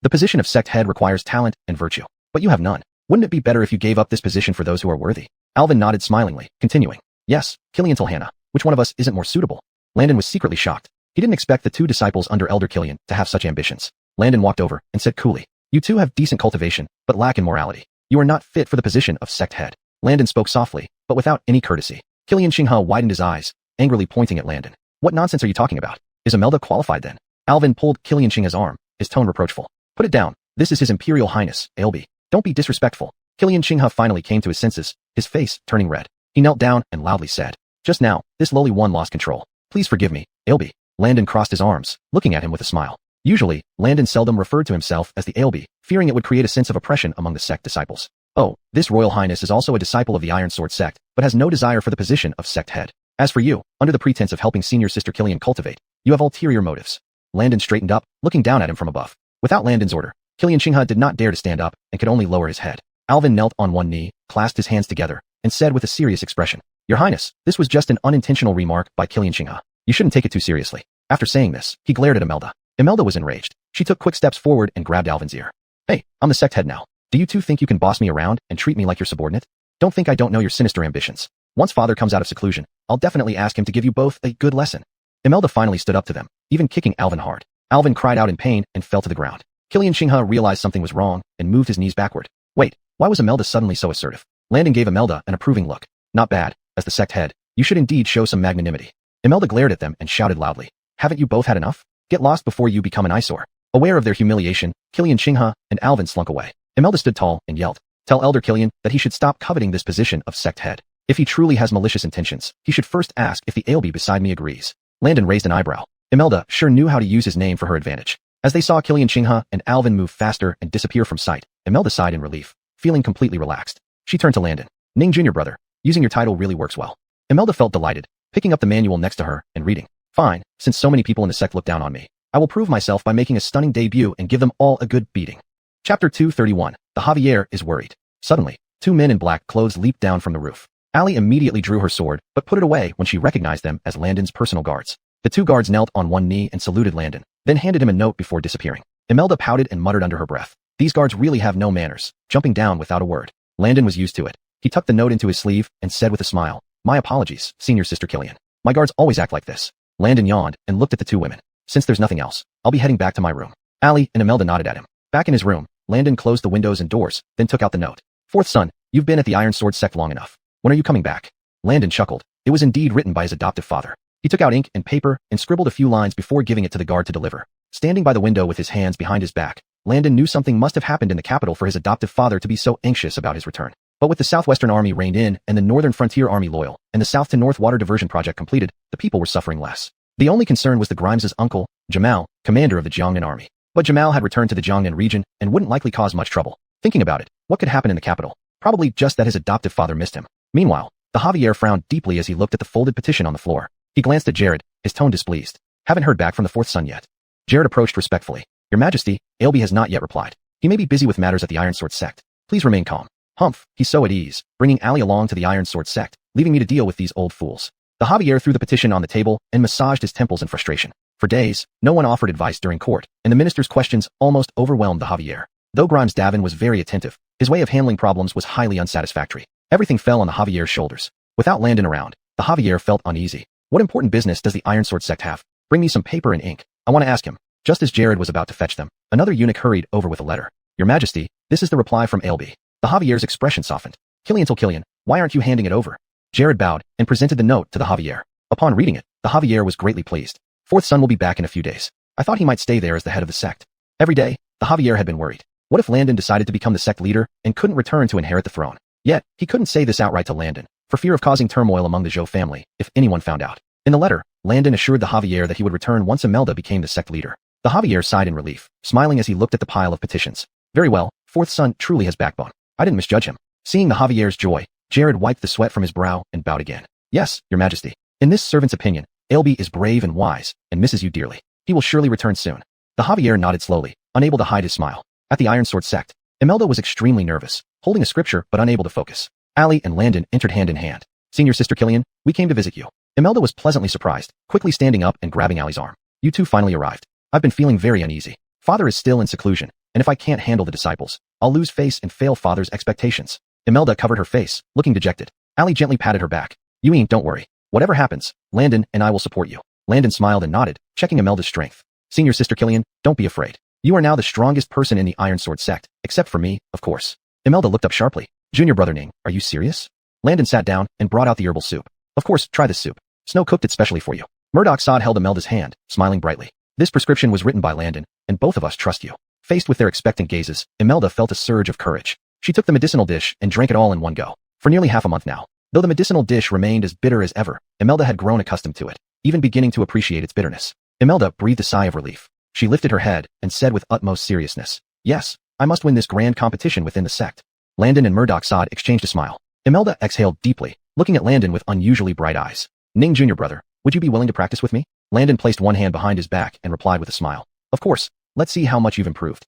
The position of sect head requires talent and virtue, but you have none. Wouldn't it be better if you gave up this position for those who are worthy? Alvin nodded smilingly, continuing. Yes, Killian Tilhana, which one of us isn't more suitable? Landon was secretly shocked. He didn't expect the two disciples under Elder Killian to have such ambitions. Landon walked over and said coolly, you two have decent cultivation, but lack in morality. You are not fit for the position of sect head. Landon spoke softly, but without any courtesy. Killian Xinghe widened his eyes, angrily pointing at Landon. What nonsense are you talking about? Is Imelda qualified then? Alvin pulled Killian Xinghe's arm, his tone reproachful. Put it down. This is His Imperial Highness, Ailby. Don't be disrespectful. Killian Xinghe finally came to his senses, his face turning red. He knelt down and loudly said, just now, this lowly one lost control. Please forgive me, Ailby. Landon crossed his arms, looking at him with a smile. Usually, Landon seldom referred to himself as the Ailby, fearing it would create a sense of oppression among the sect disciples. Oh, this Royal Highness is also a disciple of the Iron Sword sect, but has no desire for the position of sect head. As for you, under the pretense of helping senior sister Killian cultivate, you have ulterior motives. Landon straightened up, looking down at him from above. Without Landon's order, Killian Xinghe did not dare to stand up and could only lower his head. Alvin knelt on one knee, clasped his hands together, and said with a serious expression, Your Highness, this was just an unintentional remark by Killian Xinghe. You shouldn't take it too seriously. After saying this, he glared at Imelda. Imelda was enraged. She took quick steps forward and grabbed Alvin's ear. Hey, I'm the sect head now. Do you two think you can boss me around and treat me like your subordinate? Don't think I don't know your sinister ambitions. Once father comes out of seclusion, I'll definitely ask him to give you both a good lesson. Imelda finally stood up to them, even kicking Alvin hard. Alvin cried out in pain and fell to the ground. Killian Xinghe realized something was wrong and moved his knees backward. Wait, why was Imelda suddenly so assertive? Landon gave Imelda an approving look. Not bad. As the sect head, you should indeed show some magnanimity. Imelda glared at them and shouted loudly. Haven't you both had enough? Get lost before you become an eyesore. Aware of their humiliation, Killian Xinghe and Alvin slunk away. Imelda stood tall and yelled. Tell Elder Killian that he should stop coveting this position of sect head. If he truly has malicious intentions, he should first ask if the Ailby beside me agrees. Landon raised an eyebrow. Imelda sure knew how to use his name for her advantage. As they saw Killian Xinghe and Alvin move faster and disappear from sight, Imelda sighed in relief, feeling completely relaxed. She turned to Landon. Ning Jr. brother, using your title really works well. Imelda felt delighted, picking up the manual next to her and reading. Fine, since so many people in the sect look down on me, I will prove myself by making a stunning debut and give them all a good beating. Chapter 231. The Javier is worried. Suddenly, two men in black clothes leaped down from the roof. Allie immediately drew her sword, but put it away when she recognized them as Landon's personal guards. The two guards knelt on one knee and saluted Landon, then handed him a note before disappearing. Imelda pouted and muttered under her breath. These guards really have no manners, jumping down without a word. Landon was used to it. He tucked the note into his sleeve and said with a smile, My apologies, senior sister Killian. My guards always act like this. Landon yawned and looked at the two women. Since there's nothing else, I'll be heading back to my room. Allie and Imelda nodded at him. Back in his room, Landon closed the windows and doors, then took out the note. Fourth son, you've been at the Iron Sword sect long enough. When are you coming back? Landon chuckled. It was indeed written by his adoptive father. He took out ink and paper and scribbled a few lines before giving it to the guard to deliver. Standing by the window with his hands behind his back, Landon knew something must have happened in the capital for his adoptive father to be so anxious about his return. But with the Southwestern Army reined in and the Northern Frontier Army loyal, and the South to North Water Diversion Project completed, the people were suffering less. The only concern was the Grimes' uncle, Jamal, commander of the Jiangnan army. But Jamal had returned to the Jiangnan region and wouldn't likely cause much trouble. Thinking about it, what could happen in the capital? Probably just that his adoptive father missed him. Meanwhile, the Javier frowned deeply as he looked at the folded petition on the floor. He glanced at Jared, his tone displeased. Haven't heard back from the fourth son yet. Jared approached respectfully. Your Majesty, Ailby has not yet replied. He may be busy with matters at the Iron Sword sect. Please remain calm. Humph, he's so at ease, bringing Ali along to the Iron Sword sect, leaving me to deal with these old fools. The Javier threw the petition on the table and massaged his temples in frustration. For days, no one offered advice during court, and the minister's questions almost overwhelmed the Javier. Though Grimes Davin was very attentive, his way of handling problems was highly unsatisfactory. Everything fell on the Javier's shoulders. Without Landon around, the Javier felt uneasy. What important business does the Iron Sword sect have? Bring me some paper and ink. I want to ask him. Just as Jared was about to fetch them, another eunuch hurried over with a letter. Your Majesty, this is the reply from LB. The Javier's expression softened. Killian, why aren't you handing it over? Jared bowed and presented the note to the Javier. Upon reading it, the Javier was greatly pleased. Fourth son will be back in a few days. I thought he might stay there as the head of the sect. Every day, the Javier had been worried. What if Landon decided to become the sect leader and couldn't return to inherit the throne? Yet, he couldn't say this outright to Landon, for fear of causing turmoil among the Zhou family, if anyone found out. In the letter, Landon assured the Javier that he would return once Imelda became the sect leader. The Javier sighed in relief, smiling as he looked at the pile of petitions. Very well, fourth son truly has backbone. I didn't misjudge him. Seeing the Javier's joy, Jared wiped the sweat from his brow and bowed again. Yes, Your Majesty. In this servant's opinion, Elby is brave and wise, and misses you dearly. He will surely return soon. The Javier nodded slowly, unable to hide his smile. At the Iron Sword sect, Imelda was extremely nervous, holding a scripture but unable to focus. Ali and Landon entered hand in hand. Senior sister Killian, we came to visit you. Imelda was pleasantly surprised, quickly standing up and grabbing Ali's arm. You two finally arrived. I've been feeling very uneasy. Father is still in seclusion, and if I can't handle the disciples, I'll lose face and fail father's expectations. Imelda covered her face, looking dejected. Ali gently patted her back. Yui, don't worry. Whatever happens, Landon and I will support you. Landon smiled and nodded, checking Imelda's strength. Senior sister Killian, don't be afraid. You are now the strongest person in the Iron Sword sect, except for me, of course. Imelda looked up sharply. Junior brother Ning, are you serious? Landon sat down and brought out the herbal soup. Of course, try this soup. Snow cooked it specially for you. Murdoch Sod held Imelda's hand, smiling brightly. This prescription was written by Landon, and both of us trust you. Faced with their expectant gazes, Imelda felt a surge of courage. She took the medicinal dish and drank it all in one go. For nearly half a month now. Though the medicinal dish remained as bitter as ever, Imelda had grown accustomed to it, even beginning to appreciate its bitterness. Imelda breathed a sigh of relief. She lifted her head and said with utmost seriousness, yes, I must win this grand competition within the sect. Landon and Murdoch Sod exchanged a smile. Imelda exhaled deeply, looking at Landon with unusually bright eyes. Ning Jr. brother, would you be willing to practice with me? Landon placed one hand behind his back and replied with a smile. Of course, let's see how much you've improved.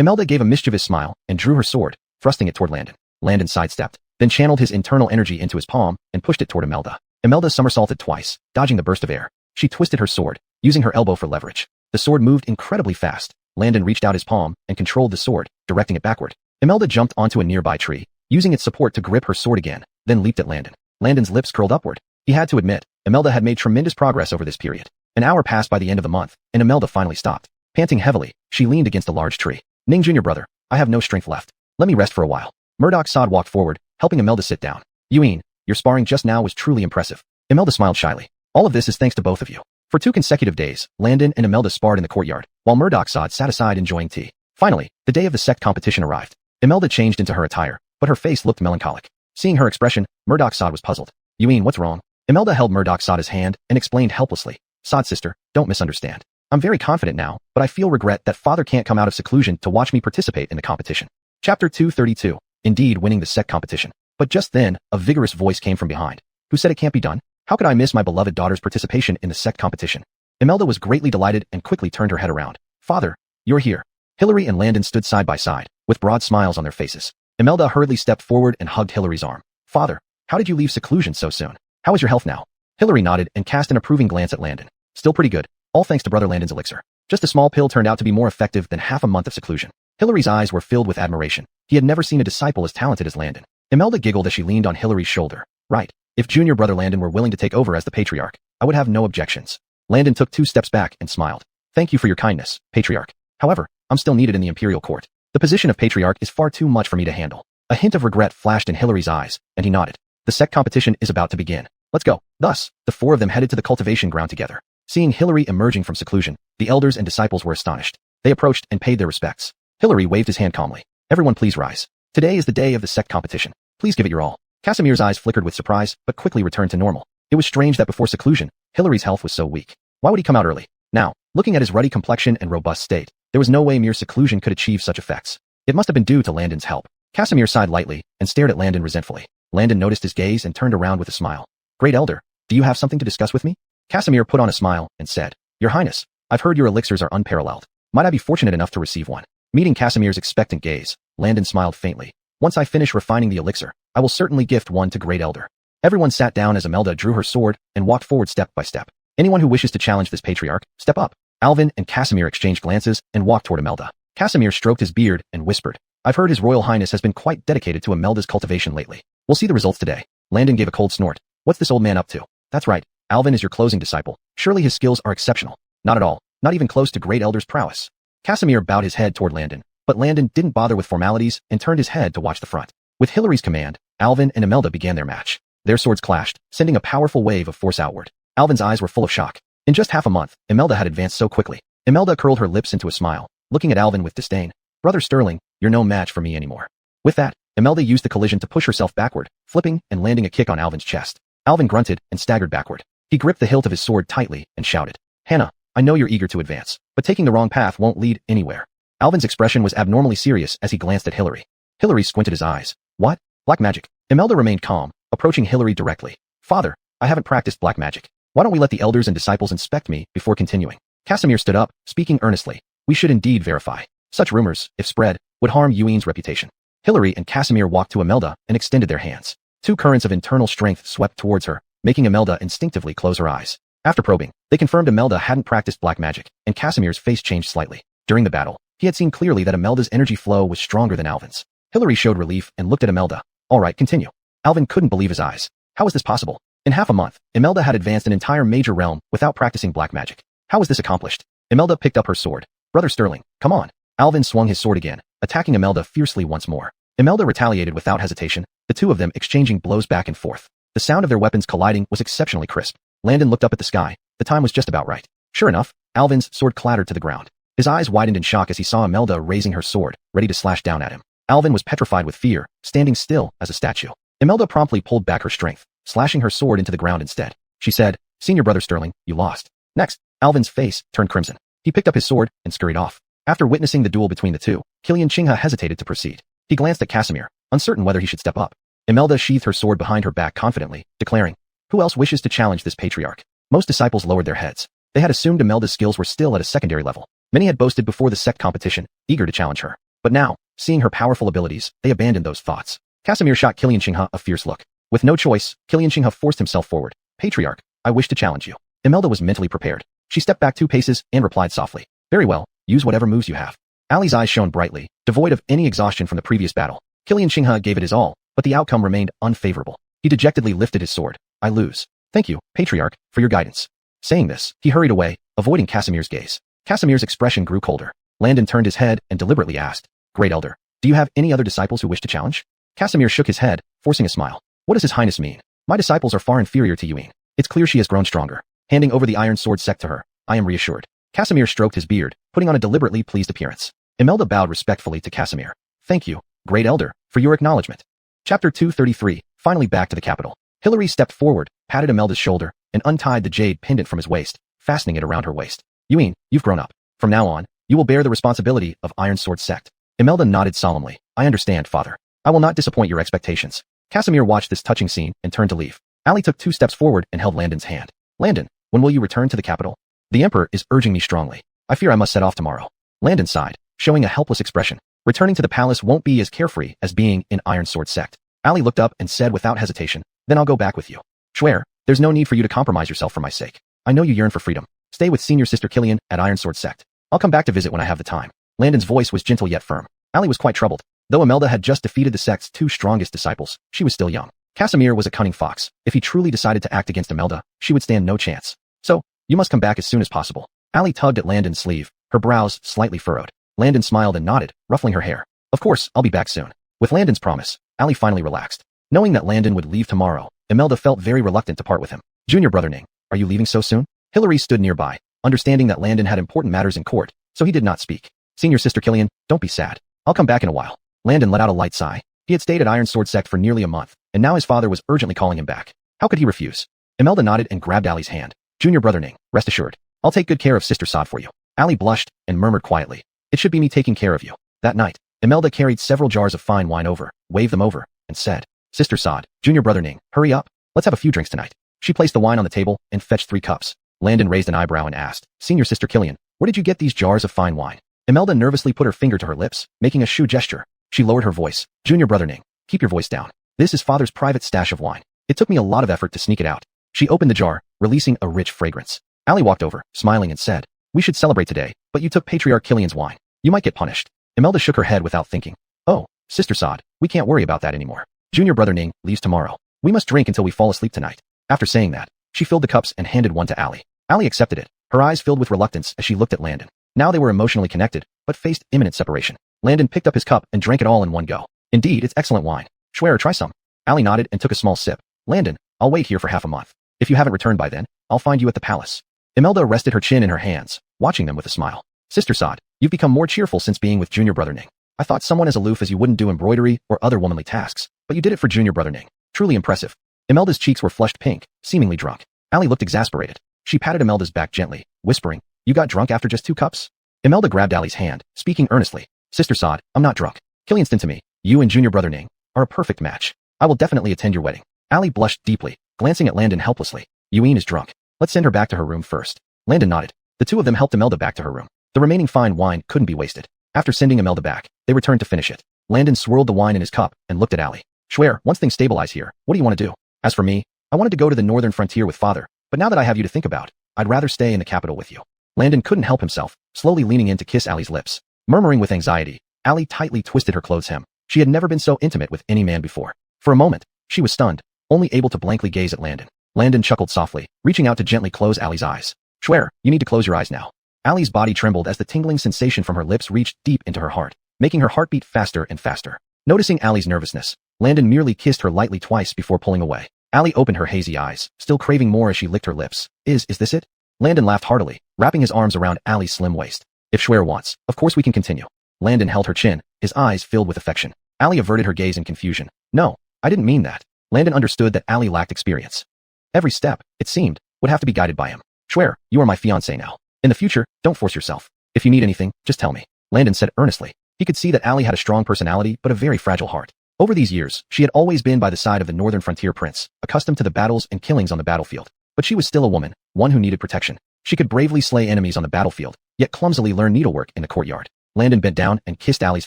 Imelda gave a mischievous smile and drew her sword, thrusting it toward Landon. Landon sidestepped, then channeled his internal energy into his palm and pushed it toward Imelda. Imelda somersaulted twice, dodging the burst of air. She twisted her sword, using her elbow for leverage. The sword moved incredibly fast. Landon reached out his palm and controlled the sword, directing it backward. Imelda jumped onto a nearby tree, using its support to grip her sword again, then leaped at Landon. Landon's lips curled upward. He had to admit, Imelda had made tremendous progress over this period. An hour passed by the end of the month, and Imelda finally stopped. Panting heavily, she leaned against a large tree. Ning Jr. brother, I have no strength left. Let me rest for a while. Murdoch Sod walked forward, helping Imelda sit down. Yuin, your sparring just now was truly impressive. Imelda smiled shyly. All of this is thanks to both of you. For 2 consecutive days, Landon and Imelda sparred in the courtyard, while Murdoch Sod sat aside enjoying tea. Finally, the day of the sect competition arrived. Imelda changed into her attire, but her face looked melancholic. Seeing her expression, Murdoch Sod was puzzled. Yuin, what's wrong? Imelda held Murdoch Sod's hand and explained helplessly. Sod sister, don't misunderstand. I'm very confident now, but I feel regret that father can't come out of seclusion to watch me participate in the competition. Chapter 232. Indeed winning the sect competition. But just then, a vigorous voice came from behind. Who said it can't be done? How could I miss my beloved daughter's participation in the sect competition? Imelda was greatly delighted and quickly turned her head around. Father, you're here. Hillary and Landon stood side by side, with broad smiles on their faces. Imelda hurriedly stepped forward and hugged Hillary's arm. Father, how did you leave seclusion so soon? How is your health now? Hillary nodded and cast an approving glance at Landon. Still pretty good, all thanks to brother Landon's elixir. Just a small pill turned out to be more effective than half a month of seclusion. Hillary's eyes were filled with admiration. He had never seen a disciple as talented as Landon. Imelda giggled as she leaned on Hillary's shoulder. Right. If junior brother Landon were willing to take over as the patriarch, I would have no objections. Landon took 2 steps back and smiled. Thank you for your kindness, patriarch. However, I'm still needed in the imperial court. The position of patriarch is far too much for me to handle. A hint of regret flashed in Hillary's eyes, and he nodded. The sect competition is about to begin. Let's go. Thus, the 4 of them headed to the cultivation ground together. Seeing Hillary emerging from seclusion, the elders and disciples were astonished. They approached and paid their respects. Hillary waved his hand calmly. Everyone please rise. Today is the day of the sect competition. Please give it your all. Casimir's eyes flickered with surprise, but quickly returned to normal. It was strange that before seclusion, Hillary's health was so weak. Why would he come out early? Now, looking at his ruddy complexion and robust state, there was no way mere seclusion could achieve such effects. It must have been due to Landon's help. Casimir sighed lightly and stared at Landon resentfully. Landon noticed his gaze and turned around with a smile. Great elder, do you have something to discuss with me? Casimir put on a smile and said, Your Highness, I've heard your elixirs are unparalleled. Might I be fortunate enough to receive one? Meeting Casimir's expectant gaze, Landon smiled faintly. Once I finish refining the elixir, I will certainly gift one to Great Elder. Everyone sat down as Imelda drew her sword and walked forward step by step. Anyone who wishes to challenge this patriarch, step up. Alvin and Casimir exchanged glances and walked toward Imelda. Casimir stroked his beard and whispered, I've heard His Royal Highness has been quite dedicated to Imelda's cultivation lately. We'll see the results today. Landon gave a cold snort. What's this old man up to? That's right. Alvin is your closing disciple. Surely his skills are exceptional. Not at all. Not even close to Great Elder's prowess. Casimir bowed his head toward Landon, but Landon didn't bother with formalities and turned his head to watch the front. With Hillary's command, Alvin and Imelda began their match. Their swords clashed, sending a powerful wave of force outward. Alvin's eyes were full of shock. In just half a month, Imelda had advanced so quickly. Imelda curled her lips into a smile, looking at Alvin with disdain. Brother Sterling, you're no match for me anymore. With that, Imelda used the collision to push herself backward, flipping and landing a kick on Alvin's chest. Alvin grunted and staggered backward. He gripped the hilt of his sword tightly and shouted, Hannah, I know you're eager to advance, but taking the wrong path won't lead anywhere. Alvin's expression was abnormally serious as he glanced at Hillary. Hillary squinted his eyes. What? Black magic? Imelda remained calm, approaching Hillary directly. Father, I haven't practiced black magic. Why don't we let the elders and disciples inspect me before continuing? Casimir stood up, speaking earnestly. We should indeed verify. Such rumors, if spread, would harm Yuin's reputation. Hillary and Casimir walked to Imelda and extended their hands. Two currents of internal strength swept towards her, making Imelda instinctively close her eyes. After probing, they confirmed Imelda hadn't practiced black magic, and Casimir's face changed slightly. During the battle, he had seen clearly that Imelda's energy flow was stronger than Alvin's. Hillary showed relief and looked at Imelda. All right, continue. Alvin couldn't believe his eyes. How was this possible? In half a month, Imelda had advanced an entire major realm without practicing black magic. How was this accomplished? Imelda picked up her sword. Brother Sterling, come on. Alvin swung his sword again, attacking Imelda fiercely once more. Imelda retaliated without hesitation, the two of them exchanging blows back and forth. The sound of their weapons colliding was exceptionally crisp. Landon looked up at the sky. The time was just about right. Sure enough, Alvin's sword clattered to the ground. His eyes widened in shock as he saw Imelda raising her sword, ready to slash down at him. Alvin was petrified with fear, standing still as a statue. Imelda promptly pulled back her strength, slashing her sword into the ground instead. She said, Senior Brother Sterling, you lost. Next, Alvin's face turned crimson. He picked up his sword and scurried off. After witnessing the duel between the two, Kilian Chingha hesitated to proceed. He glanced at Casimir, uncertain whether he should step up. Imelda sheathed her sword behind her back confidently, declaring, Who else wishes to challenge this patriarch? Most disciples lowered their heads. They had assumed Imelda's skills were still at a secondary level. Many had boasted before the sect competition, eager to challenge her. But now, seeing her powerful abilities, they abandoned those thoughts. Casimir shot Kilian Chingha a fierce look. With no choice, Kilian Chingha forced himself forward. Patriarch, I wish to challenge you. Imelda was mentally prepared. She stepped back 2 paces and replied softly. Very well, use whatever moves you have. Ali's eyes shone brightly, devoid of any exhaustion from the previous battle. Kilian Chingha gave it his all, but the outcome remained unfavorable. He dejectedly lifted his sword. I lose. Thank you, Patriarch, for your guidance. Saying this, he hurried away, avoiding Casimir's gaze. Casimir's expression grew colder. Landon turned his head and deliberately asked, Great Elder, do you have any other disciples who wish to challenge? Casimir shook his head, forcing a smile. What does His Highness mean? My disciples are far inferior to Yuin. It's clear she has grown stronger. Handing over the iron sword sect to her, I am reassured. Casimir stroked his beard, putting on a deliberately pleased appearance. Imelda bowed respectfully to Casimir. Thank you, Great Elder, for your acknowledgement. Chapter 233, finally back to the capital. Hillary stepped forward, patted Imelda's shoulder, and untied the jade pendant from his waist, fastening it around her waist. Yuin, you've grown up. From now on, you will bear the responsibility of Iron Sword Sect. Imelda nodded solemnly. I understand, father. I will not disappoint your expectations. Casimir watched this touching scene and turned to leave. Ali took 2 steps forward and held Landon's hand. Landon, when will you return to the capital? The Emperor is urging me strongly. I fear I must set off tomorrow. Landon sighed, showing a helpless expression. Returning to the palace won't be as carefree as being in Iron Sword Sect. Ali looked up and said without hesitation, then I'll go back with you. Schwer, there's no need for you to compromise yourself for my sake. I know you yearn for freedom. Stay with senior sister Killian at Iron Sword Sect. I'll come back to visit when I have the time. Landon's voice was gentle yet firm. Ali was quite troubled. Though Imelda had just defeated the sect's 2 strongest disciples, she was still young. Casimir was a cunning fox. If he truly decided to act against Imelda, she would stand no chance. So, you must come back as soon as possible. Ali tugged at Landon's sleeve, her brows slightly furrowed. Landon smiled and nodded, ruffling her hair. Of course, I'll be back soon. With Landon's promise, Ali finally relaxed. Knowing that Landon would leave tomorrow, Imelda felt very reluctant to part with him. Junior brother Ning, are you leaving so soon? Hillary stood nearby, understanding that Landon had important matters in court, so he did not speak. Senior sister Killian, don't be sad. I'll come back in a while. Landon let out a light sigh. He had stayed at Iron Sword Sect for nearly a month, and now his father was urgently calling him back. How could he refuse? Imelda nodded and grabbed Ali's hand. Junior brother Ning, rest assured. I'll take good care of Sister Sod for you. Ali blushed and murmured quietly. It should be me taking care of you. That night, Imelda carried several jars of fine wine over, waved them over, and said, Sister Sod, Junior brother Ning, hurry up. Let's have a few drinks tonight. She placed the wine on the table and fetched 3 cups. Landon raised an eyebrow and asked, Senior sister Killian, where did you get these jars of fine wine? Imelda nervously put her finger to her lips, making a shoe gesture. She lowered her voice. Junior brother Ning, keep your voice down. This is father's private stash of wine. It took me a lot of effort to sneak it out. She opened the jar, releasing a rich fragrance. Allie walked over, smiling and said, we should celebrate today, but you took Patriarch Killian's wine. You might get punished. Imelda shook her head without thinking. Oh, Sister Sod, we can't worry about that anymore. Junior brother Ning leaves tomorrow. We must drink until we fall asleep tonight. After saying that, she filled the cups and handed one to Allie. Allie accepted it, her eyes filled with reluctance as she looked at Landon. Now they were emotionally connected, but faced imminent separation. Landon picked up his cup and drank it all in one go. Indeed, it's excellent wine. Schwer, try some. Allie nodded and took a small sip. Landon, I'll wait here for half a month. If you haven't returned by then, I'll find you at the palace. Imelda rested her chin in her hands, watching them with a smile. Sister Sod, you've become more cheerful since being with Junior brother Ning. I thought someone as aloof as you wouldn't do embroidery or other womanly tasks, but you did it for Junior brother Ning. Truly impressive. Imelda's cheeks were flushed pink, seemingly drunk. Allie looked exasperated. She patted Imelda's back gently, whispering, you got drunk after just 2 cups? Imelda grabbed Allie's hand, speaking earnestly. Sister Sod, I'm not drunk. Killian to me, you and Junior brother Ning are a perfect match. I will definitely attend your wedding. Allie blushed deeply, glancing at Landon helplessly. Yuene is drunk. Let's send her back to her room first. Landon nodded. The two of them helped Imelda back to her room. The remaining fine wine couldn't be wasted. After sending Imelda back, they returned to finish it. Landon swirled the wine in his cup and looked at Allie. Schwer, once things stabilize here, what do you want to do? As for me, I wanted to go to the northern frontier with father, but now that I have you to think about, I'd rather stay in the capital with you. Landon couldn't help himself, slowly leaning in to kiss Allie's lips. Murmuring with anxiety, Allie tightly twisted her clothes hem. She had never been so intimate with any man before. For a moment, she was stunned, only able to blankly gaze at Landon. Landon chuckled softly, reaching out to gently close Allie's eyes. Schwer, you need to close your eyes now. Allie's body trembled as the tingling sensation from her lips reached deep into her heart, making her heart beat faster and faster. Noticing Allie's nervousness, Landon merely kissed her lightly twice before pulling away. Allie opened her hazy eyes, still craving more as she licked her lips. Is this it? Landon laughed heartily, wrapping his arms around Allie's slim waist. If Schwer wants, of course we can continue. Landon held her chin, his eyes filled with affection. Allie averted her gaze in confusion. No, I didn't mean that. Landon understood that Allie lacked experience. Every step, it seemed, would have to be guided by him. Schwer, you are my fiancé now. In the future, don't force yourself. If you need anything, just tell me. Landon said earnestly. He could see that Allie had a strong personality but a very fragile heart. Over these years, she had always been by the side of the northern frontier prince, accustomed to the battles and killings on the battlefield. But she was still a woman, one who needed protection. She could bravely slay enemies on the battlefield, yet clumsily learn needlework in the courtyard. Landon bent down and kissed Allie's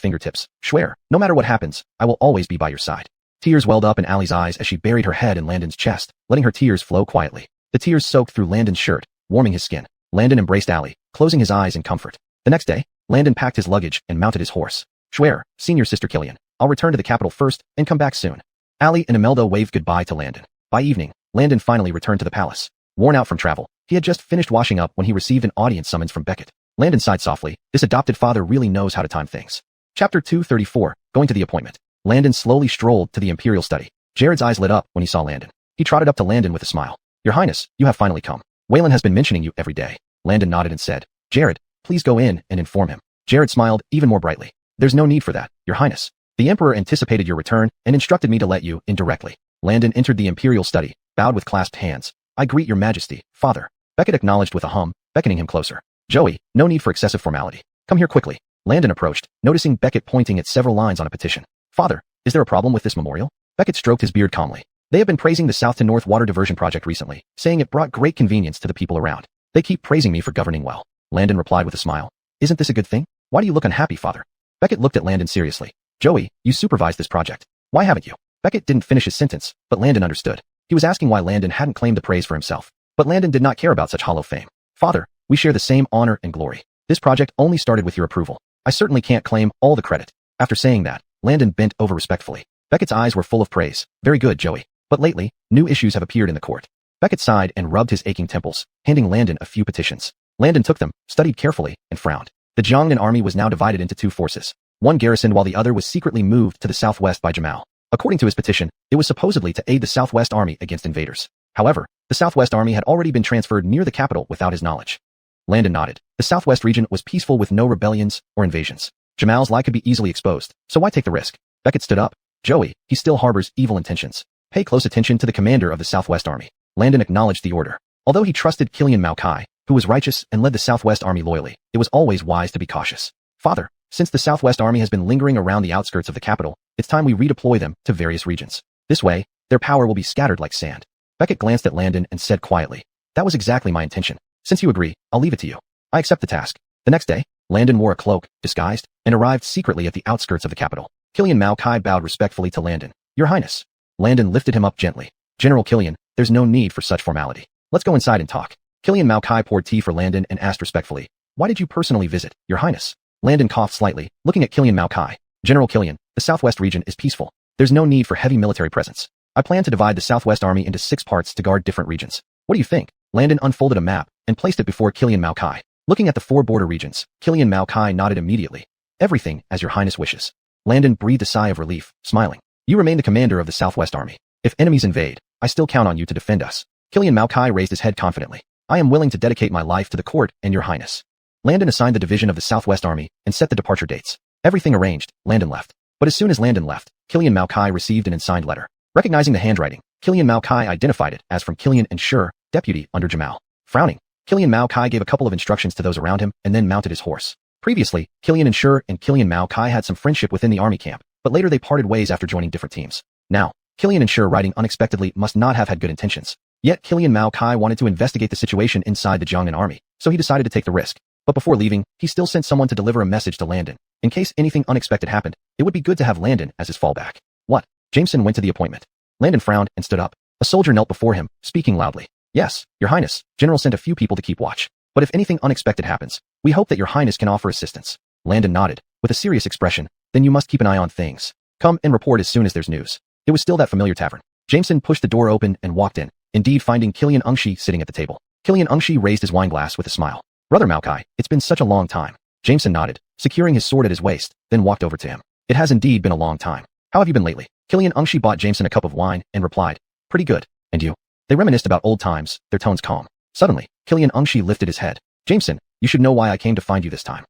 fingertips. Schwer, no matter what happens, I will always be by your side. Tears welled up in Allie's eyes as she buried her head in Landon's chest, letting her tears flow quietly. The tears soaked through Landon's shirt, warming his skin. Landon embraced Allie, closing his eyes in comfort. The next day, Landon packed his luggage and mounted his horse. Schwer, senior sister Killian, I'll return to the capital first and come back soon. Allie and Imelda waved goodbye to Landon. By evening, Landon finally returned to the palace. Worn out from travel, he had just finished washing up when he received an audience summons from Beckett. Landon sighed softly. This adopted father really knows how to time things. Chapter 234, Going to the appointment. Landon slowly strolled to the imperial study. Jared's eyes lit up when he saw Landon. He trotted up to Landon with a smile. Your Highness, you have finally come. Waylon has been mentioning you every day. Landon nodded and said, Jared, please go in and inform him. Jared smiled even more brightly. There's no need for that, Your Highness. The Emperor anticipated your return and instructed me to let you in directly. Landon entered the imperial study, bowed with clasped hands. I greet your majesty, father. Beckett acknowledged with a hum, beckoning him closer. Joey, no need for excessive formality. Come here quickly. Landon approached, noticing Beckett pointing at several lines on a petition. Father, is there a problem with this memorial? Beckett stroked his beard calmly. They have been praising the South to North Water Diversion Project recently, saying it brought great convenience to the people around. They keep praising me for governing well. Landon replied with a smile. Isn't this a good thing? Why do you look unhappy, father? Beckett looked at Landon seriously. Joey, you supervised this project. Why haven't you? Beckett didn't finish his sentence, but Landon understood. He was asking why Landon hadn't claimed the praise for himself. But Landon did not care about such hollow fame. Father, we share the same honor and glory. This project only started with your approval. I certainly can't claim all the credit. After saying that, Landon bent over respectfully. Beckett's eyes were full of praise. Very good, Joey. But lately, new issues have appeared in the court. Beckett sighed and rubbed his aching temples, handing Landon a few petitions. Landon took them, studied carefully, and frowned. The Jiangnan army was now divided into 2 forces. One garrisoned while the other was secretly moved to the southwest by Jamal. According to his petition, it was supposedly to aid the southwest army against invaders. However, the southwest army had already been transferred near the capital without his knowledge. Landon nodded. The southwest region was peaceful with no rebellions or invasions. Jamal's lie could be easily exposed, so why take the risk? Beckett stood up. Joey, he still harbors evil intentions. Pay close attention to the commander of the southwest army. Landon acknowledged the order. Although he trusted Killian Maokai, who was righteous and led the southwest army loyally, it was always wise to be cautious. Father, since the southwest army has been lingering around the outskirts of the capital, it's time we redeploy them to various regions. This way, their power will be scattered like sand. Beckett glanced at Landon and said quietly, that was exactly my intention. Since you agree, I'll leave it to you. I accept the task. The next day, Landon wore a cloak, disguised, and arrived secretly at the outskirts of the capital. Killian Mao Kai bowed respectfully to Landon. Your Highness. Landon lifted him up gently. General Killian, there's no need for such formality. Let's go inside and talk. Killian Mao Kai poured tea for Landon and asked respectfully, why did you personally visit, Your Highness? Landon coughed slightly, looking at Killian Mao Kai. General Killian, the Southwest region is peaceful. There's no need for heavy military presence. I plan to divide the Southwest Army into 6 parts to guard different regions. What do you think? Landon unfolded a map and placed it before Killian Mao Kai. Looking at the 4 border regions, Killian Mao Kai nodded immediately. Everything as Your Highness wishes. Landon breathed a sigh of relief, smiling. You remain the commander of the Southwest Army. If enemies invade, I still count on you to defend us. Killian Mao Kai raised his head confidently. I am willing to dedicate my life to the court and Your Highness. Landon assigned the division of the Southwest Army and set the departure dates. Everything arranged, Landon left. But as soon as Landon left, Killian Mao Kai received an unsigned letter. Recognizing the handwriting, Killian Mao Kai identified it as from Killian Ensure, deputy under Jamal. Frowning, Killian Mao Kai gave a couple of instructions to those around him and then mounted his horse. Previously, Killian Ensure and Killian Mao Kai had some friendship within the army camp, but later they parted ways after joining different teams. Now, Killian Ensure riding unexpectedly must not have had good intentions. Yet Killian Mao Kai wanted to investigate the situation inside the Jiangnan army, so he decided to take the risk. But before leaving, he still sent someone to deliver a message to Landon. In case anything unexpected happened, it would be good to have Landon as his fallback. What? Jameson went to the appointment. Landon frowned and stood up. A soldier knelt before him, speaking loudly. Yes, Your Highness, General sent a few people to keep watch. But if anything unexpected happens, we hope that Your Highness can offer assistance. Landon nodded, with a serious expression. Then you must keep an eye on things. Come and report as soon as there's news. It was still that familiar tavern. Jameson pushed the door open and walked in, indeed finding Killian Ungshi sitting at the table. Killian Ungshi raised his wine glass with a smile. Brother Mao Kai, it's been such a long time. Jameson nodded, securing his sword at his waist, then walked over to him. It has indeed been a long time. How have you been lately? Killian Ungshi bought Jameson a cup of wine and replied, pretty good. And you? They reminisced about old times, their tones calm. Suddenly, Killian Ungshi lifted his head. Jameson, you should know why I came to find you this time.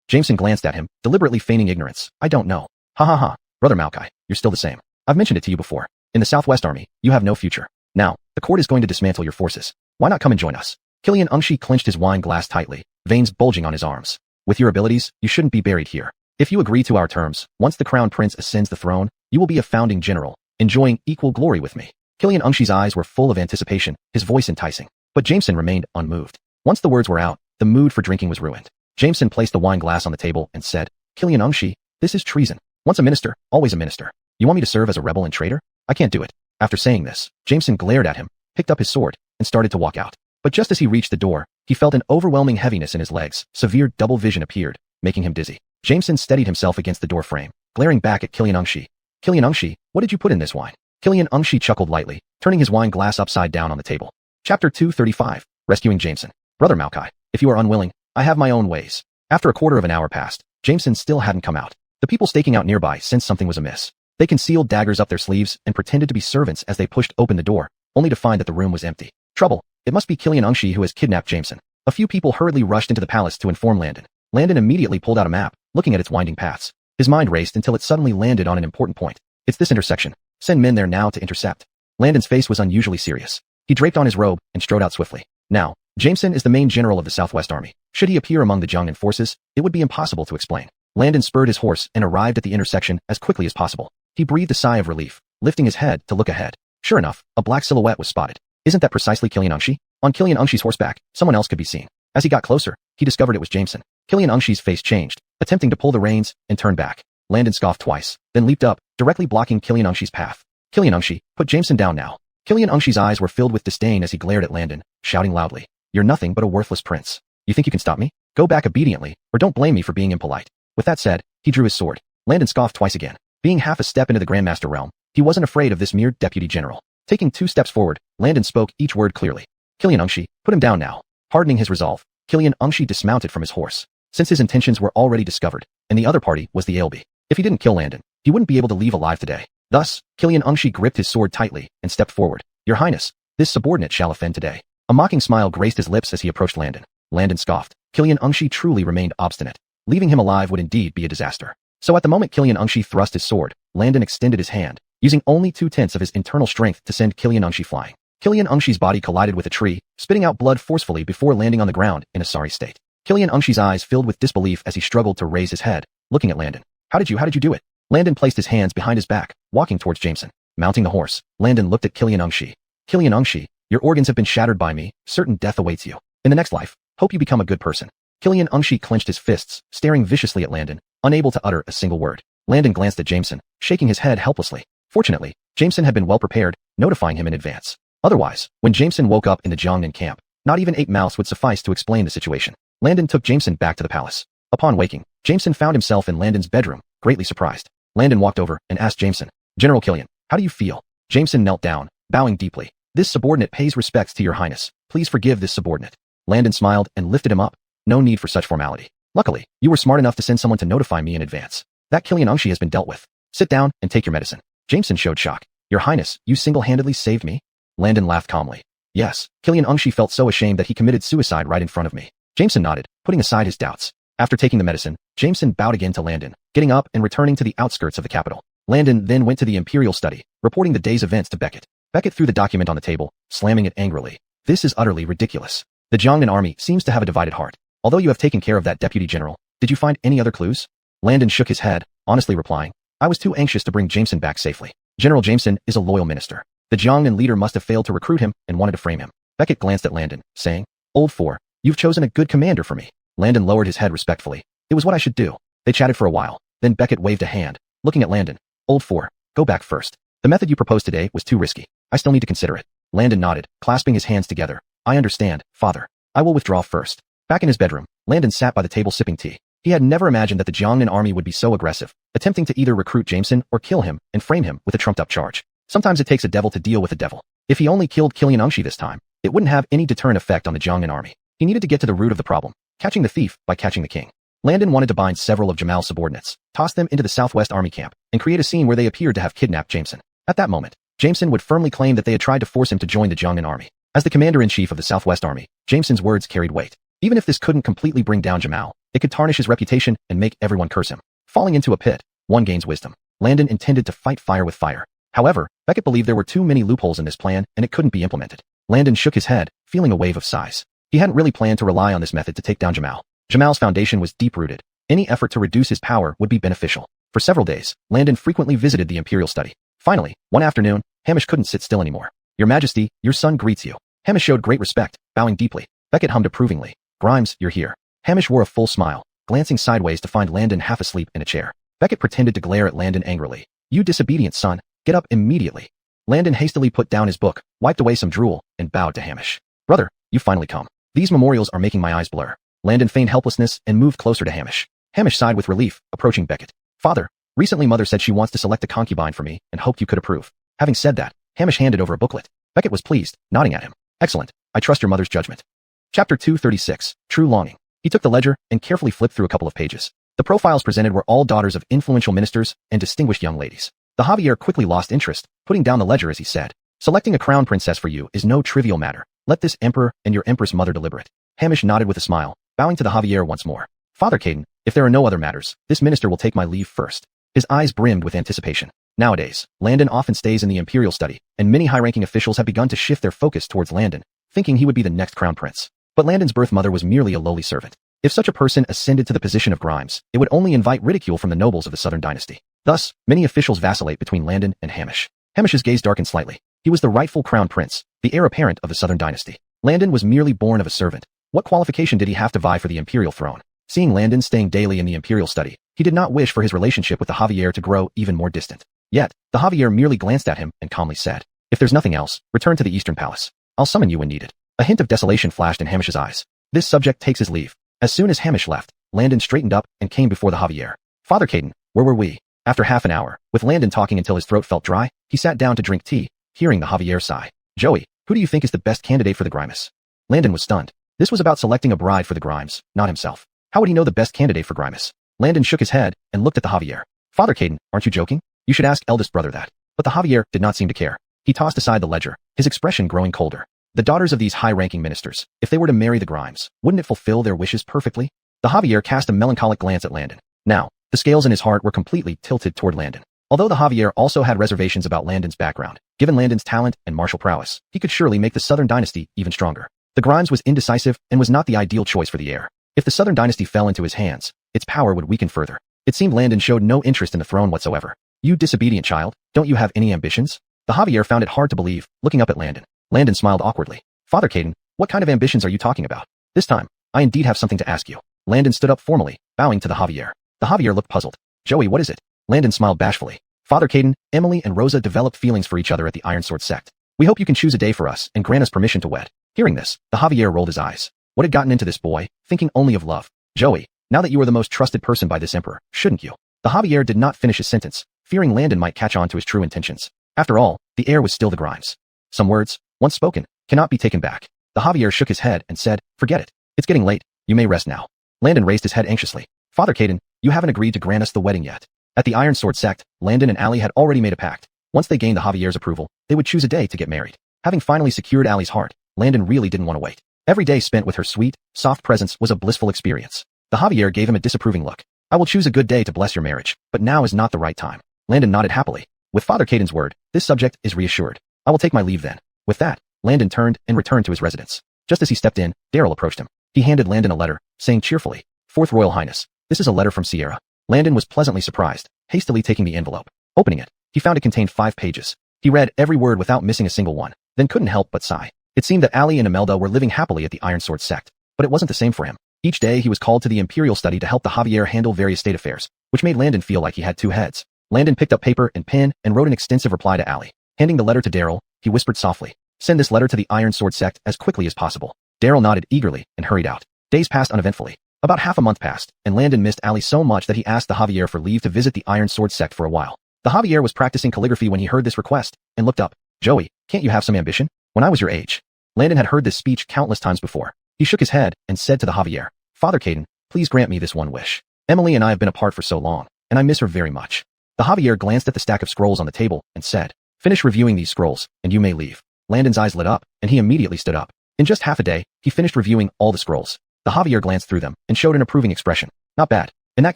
Jameson glanced at him, deliberately feigning ignorance. I don't know. Ha ha ha. Brother Mao Kai, you're still the same. I've mentioned it to you before. In the Southwest Army, you have no future. Now, the court is going to dismantle your forces. Why not come and join us? Killian Ungshi clenched his wine glass tightly, veins bulging on his arms. With your abilities, you shouldn't be buried here. If you agree to our terms, once the crown prince ascends the throne, you will be a founding general, enjoying equal glory with me. Killian Ungshi's eyes were full of anticipation, his voice enticing. But Jameson remained unmoved. Once the words were out, the mood for drinking was ruined. Jameson placed the wine glass on the table and said, Killian Ungshi, this is treason. Once a minister, always a minister. You want me to serve as a rebel and traitor? I can't do it. After saying this, Jameson glared at him, picked up his sword, and started to walk out. But just as he reached the door, he felt an overwhelming heaviness in his legs. Severe double vision appeared, making him dizzy. Jameson steadied himself against the door frame, glaring back at Killian Ungshi. Killian Ungshi, what did you put in this wine? Killian Ungshi chuckled lightly, turning his wine glass upside down on the table. Chapter 235, Rescuing Jameson. Brother Mao Kai, if you are unwilling, I have my own ways. After a quarter of an hour passed, Jameson still hadn't come out. The people staking out nearby sensed something was amiss. They concealed daggers up their sleeves and pretended to be servants as they pushed open the door, only to find that the room was empty. Trouble. It must be Killian Ungshi who has kidnapped Jameson. A few people hurriedly rushed into the palace to inform Landon. Landon immediately pulled out a map, looking at its winding paths. His mind raced until it suddenly landed on an important point. It's this intersection. Send men there now to intercept. Landon's face was unusually serious. He draped on his robe and strode out swiftly. Now, Jameson is the main general of the Southwest Army. Should he appear among the Jiangnan forces, it would be impossible to explain. Landon spurred his horse and arrived at the intersection as quickly as possible. He breathed a sigh of relief, lifting his head to look ahead. Sure enough, a black silhouette was spotted. Isn't that precisely Killian Ungshi? On Killian Ungshi's horseback, someone else could be seen. As he got closer, he discovered it was Jameson. Killian Ungshi's face changed, attempting to pull the reins and turn back. Landon scoffed twice, then leaped up, directly blocking Killian Ungshi's path. Killian Ungshi, put Jameson down now. Killian Ungshi's eyes were filled with disdain as he glared at Landon, shouting loudly. You're nothing but a worthless prince. You think you can stop me? Go back obediently, or don't blame me for being impolite. With that said, he drew his sword. Landon scoffed twice again. Being half a step into the Grandmaster realm, he wasn't afraid of this mere deputy general. Taking 2 steps forward, Landon spoke each word clearly. Killian Ungshi, put him down now. Hardening his resolve, Killian Ungshi dismounted from his horse. Since his intentions were already discovered, and the other party was the Ailby. If he didn't kill Landon, he wouldn't be able to leave alive today. Thus, Killian Ungshi gripped his sword tightly and stepped forward. Your Highness, this subordinate shall offend today. A mocking smile graced his lips as he approached Landon. Landon scoffed. Killian Ungshi truly remained obstinate. Leaving him alive would indeed be a disaster. So at the moment Killian Ungshi thrust his sword, Landon extended his hand, using only 2/10 of his internal strength to send Killian Ungshi flying. Killian Ungshi's body collided with a tree, spitting out blood forcefully before landing on the ground in a sorry state. Killian Ungshi's eyes filled with disbelief as he struggled to raise his head, looking at Landon. How did you do it? Landon placed his hands behind his back, walking towards Jameson. Mounting the horse, Landon looked at Killian Ungshi. Killian Ungshi, your organs have been shattered by me, certain death awaits you. In the next life, hope you become a good person. Killian Ungshi clenched his fists, staring viciously at Landon, unable to utter a single word. Landon glanced at Jameson, shaking his head helplessly. Fortunately, Jameson had been well prepared, notifying him in advance. Otherwise, when Jameson woke up in the Jiangnan camp, not even 8 mouths would suffice to explain the situation. Landon took Jameson back to the palace. Upon waking, Jameson found himself in Landon's bedroom, greatly surprised. Landon walked over and asked Jameson, "General Killian, how do you feel?" Jameson knelt down, bowing deeply. "This subordinate pays respects to your highness. Please forgive this subordinate." Landon smiled and lifted him up. "No need for such formality. Luckily, you were smart enough to send someone to notify me in advance. That Killian Ungshi has been dealt with. Sit down and take your medicine." Jameson showed shock. "Your highness, you single-handedly saved me?" Landon laughed calmly. "Yes, Killian Ungshi felt so ashamed that he committed suicide right in front of me." Jameson nodded, putting aside his doubts. After taking the medicine, Jameson bowed again to Landon, getting up and returning to the outskirts of the capital. Landon then went to the Imperial study, reporting the day's events to Beckett. Beckett threw the document on the table, slamming it angrily. "This is utterly ridiculous. The Jiangnan army seems to have a divided heart. Although you have taken care of that deputy general, did you find any other clues?" Landon shook his head, honestly replying, "I was too anxious to bring Jameson back safely. General Jameson is a loyal minister. The Jiangnan leader must have failed to recruit him and wanted to frame him." Beckett glanced at Landon, saying, "Old Four, you've chosen a good commander for me." Landon lowered his head respectfully. "It was what I should do." They chatted for a while, then Beckett waved a hand, looking at Landon. "Old Four, go back first. The method you proposed today was too risky. I still need to consider it." Landon nodded, clasping his hands together. "I understand, father. I will withdraw first." Back in his bedroom, Landon sat by the table sipping tea. He had never imagined that the Jiangnan army would be so aggressive, attempting to either recruit Jameson or kill him and frame him with a trumped-up charge. Sometimes it takes a devil to deal with a devil. If he only killed Killian Ungshi this time, it wouldn't have any deterrent effect on the Jiangnan army. He needed to get to the root of the problem, catching the thief by catching the king. Landon wanted to bind several of Jamal's subordinates, toss them into the Southwest Army camp, and create a scene where they appeared to have kidnapped Jameson. At that moment, Jameson would firmly claim that they had tried to force him to join the Jiangnan army. As the commander-in-chief of the Southwest Army, Jameson's words carried weight. Even if this couldn't completely bring down Jamal, it could tarnish his reputation and make everyone curse him. Falling into a pit, one gains wisdom. Landon intended to fight fire with fire. However, Beckett believed there were too many loopholes in this plan and it couldn't be implemented. Landon shook his head, feeling a wave of sighs. He hadn't really planned to rely on this method to take down Jamal. Jamal's foundation was deep-rooted. Any effort to reduce his power would be beneficial. For several days, Landon frequently visited the Imperial study. Finally, one afternoon, Hamish couldn't sit still anymore. "Your Majesty, your son greets you." Hamish showed great respect, bowing deeply. Beckett hummed approvingly. "Grimes, you're here." Hamish wore a full smile, glancing sideways to find Landon half asleep in a chair. Beckett pretended to glare at Landon angrily. "You disobedient son, get up immediately." Landon hastily put down his book, wiped away some drool, and bowed to Hamish. "Brother, you finally come. These memorials are making my eyes blur." Landon feigned helplessness and moved closer to Hamish. Hamish sighed with relief, approaching Beckett. "Father, recently Mother said she wants to select a concubine for me and hoped you could approve." Having said that, Hamish handed over a booklet. Beckett was pleased, nodding at him. "Excellent. I trust your mother's judgment." Chapter 236, True Longing. He took the ledger and carefully flipped through a couple of pages. The profiles presented were all daughters of influential ministers and distinguished young ladies. The Javier quickly lost interest, putting down the ledger as he said, "Selecting a crown princess for you is no trivial matter. Let this emperor and your empress mother deliberate." Hamish nodded with a smile, bowing to the Javier once more. "Father Caden, if there are no other matters, this minister will take my leave first." His eyes brimmed with anticipation. Nowadays, Landon often stays in the Imperial study, and many high-ranking officials have begun to shift their focus towards Landon, thinking he would be the next crown prince. But Landon's birth mother was merely a lowly servant. If such a person ascended to the position of Grimes, it would only invite ridicule from the nobles of the Southern dynasty. Thus, many officials vacillate between Landon and Hamish. Hamish's gaze darkened slightly. He was the rightful crown prince, the heir apparent of the Southern dynasty. Landon was merely born of a servant. What qualification did he have to vie for the imperial throne? Seeing Landon staying daily in the imperial study, he did not wish for his relationship with the Javier to grow even more distant. Yet, the Javier merely glanced at him and calmly said, "If there's nothing else, return to the Eastern Palace. I'll summon you when needed." A hint of desolation flashed in Hamish's eyes. This subject takes his leave. As soon as Hamish left, Landon straightened up and came before the Javier. "Father Caden, where were we?" After half an hour, with Landon talking until his throat felt dry, he sat down to drink tea, hearing the Javier sigh. "Joey, who do you think is the best candidate for the Grimes?" Landon was stunned. This was about selecting a bride for the Grimes, not himself. How would he know the best candidate for Grimes? Landon shook his head and looked at the Javier. "Father Caden, aren't you joking? You should ask eldest brother that." But the Javier did not seem to care. He tossed aside the ledger, his expression growing colder. The daughters of these high-ranking ministers, if they were to marry the Grimes, wouldn't it fulfill their wishes perfectly? The Javier cast a melancholic glance at Landon. Now, the scales in his heart were completely tilted toward Landon. Although the Javier also had reservations about Landon's background, given Landon's talent and martial prowess, he could surely make the Southern dynasty even stronger. The Grimes was indecisive and was not the ideal choice for the heir. If the Southern dynasty fell into his hands, its power would weaken further. It seemed Landon showed no interest in the throne whatsoever. "You disobedient child, don't you have any ambitions?" The Javier found it hard to believe, looking up at Landon. Landon smiled awkwardly. "Father Caden, what kind of ambitions are you talking about? This time, I indeed have something to ask you." Landon stood up formally, bowing to the Javier. The Javier looked puzzled. "Joey, what is it?" Landon smiled bashfully. Father Caden, Emily, and Rosa developed feelings for each other at the Ironsword sect. We hope you can choose a day for us and grant us permission to wed. Hearing this, the Javier rolled his eyes. What had gotten into this boy, thinking only of love? Joey, now that you are the most trusted person by this emperor, shouldn't you? The Javier did not finish his sentence, fearing Landon might catch on to his true intentions. After all, the heir was still the Grimes. Some words, once spoken, cannot be taken back. The Javier shook his head and said, forget it. It's getting late. You may rest now. Landon raised his head anxiously. Father Caden, you haven't agreed to grant us the wedding yet. At the Ironsword sect, Landon and Allie had already made a pact. Once they gained the Javier's approval, they would choose a day to get married. Having finally secured Allie's heart, Landon really didn't want to wait. Every day spent with her sweet, soft presence was a blissful experience. The Javier gave him a disapproving look. I will choose a good day to bless your marriage, but now is not the right time. Landon nodded happily. With Father Caden's word, this subject is reassured. I will take my leave then. With that, Landon turned and returned to his residence. Just as he stepped in, Daryl approached him. He handed Landon a letter, saying cheerfully, Fourth Royal Highness, this is a letter from Sierra. Landon was pleasantly surprised, hastily taking the envelope. Opening it, he found it contained 5 pages. He read every word without missing a single one, then couldn't help but sigh. It seemed that Allie and Imelda were living happily at the Ironsword sect, but it wasn't the same for him. Each day he was called to the Imperial study to help the Javier handle various state affairs, which made Landon feel like he had 2 heads. Landon picked up paper and pen and wrote an extensive reply to Allie. Handing the letter to Daryl, he whispered softly, send this letter to the Ironsword sect as quickly as possible. Daryl nodded eagerly and hurried out. Days passed uneventfully. About half a month passed, and Landon missed Allie so much that he asked the Javier for leave to visit the Ironsword sect for a while. The Javier was practicing calligraphy when he heard this request, and looked up. Joey, can't you have some ambition? When I was your age. Landon had heard this speech countless times before. He shook his head and said to the Javier, Father Caden, please grant me this one wish. Emily and I have been apart for so long, and I miss her very much. The Javier glanced at the stack of scrolls on the table and said, finish reviewing these scrolls, and you may leave. Landon's eyes lit up, and he immediately stood up. In just half a day, he finished reviewing all the scrolls. The Javier glanced through them and showed an approving expression. Not bad. In that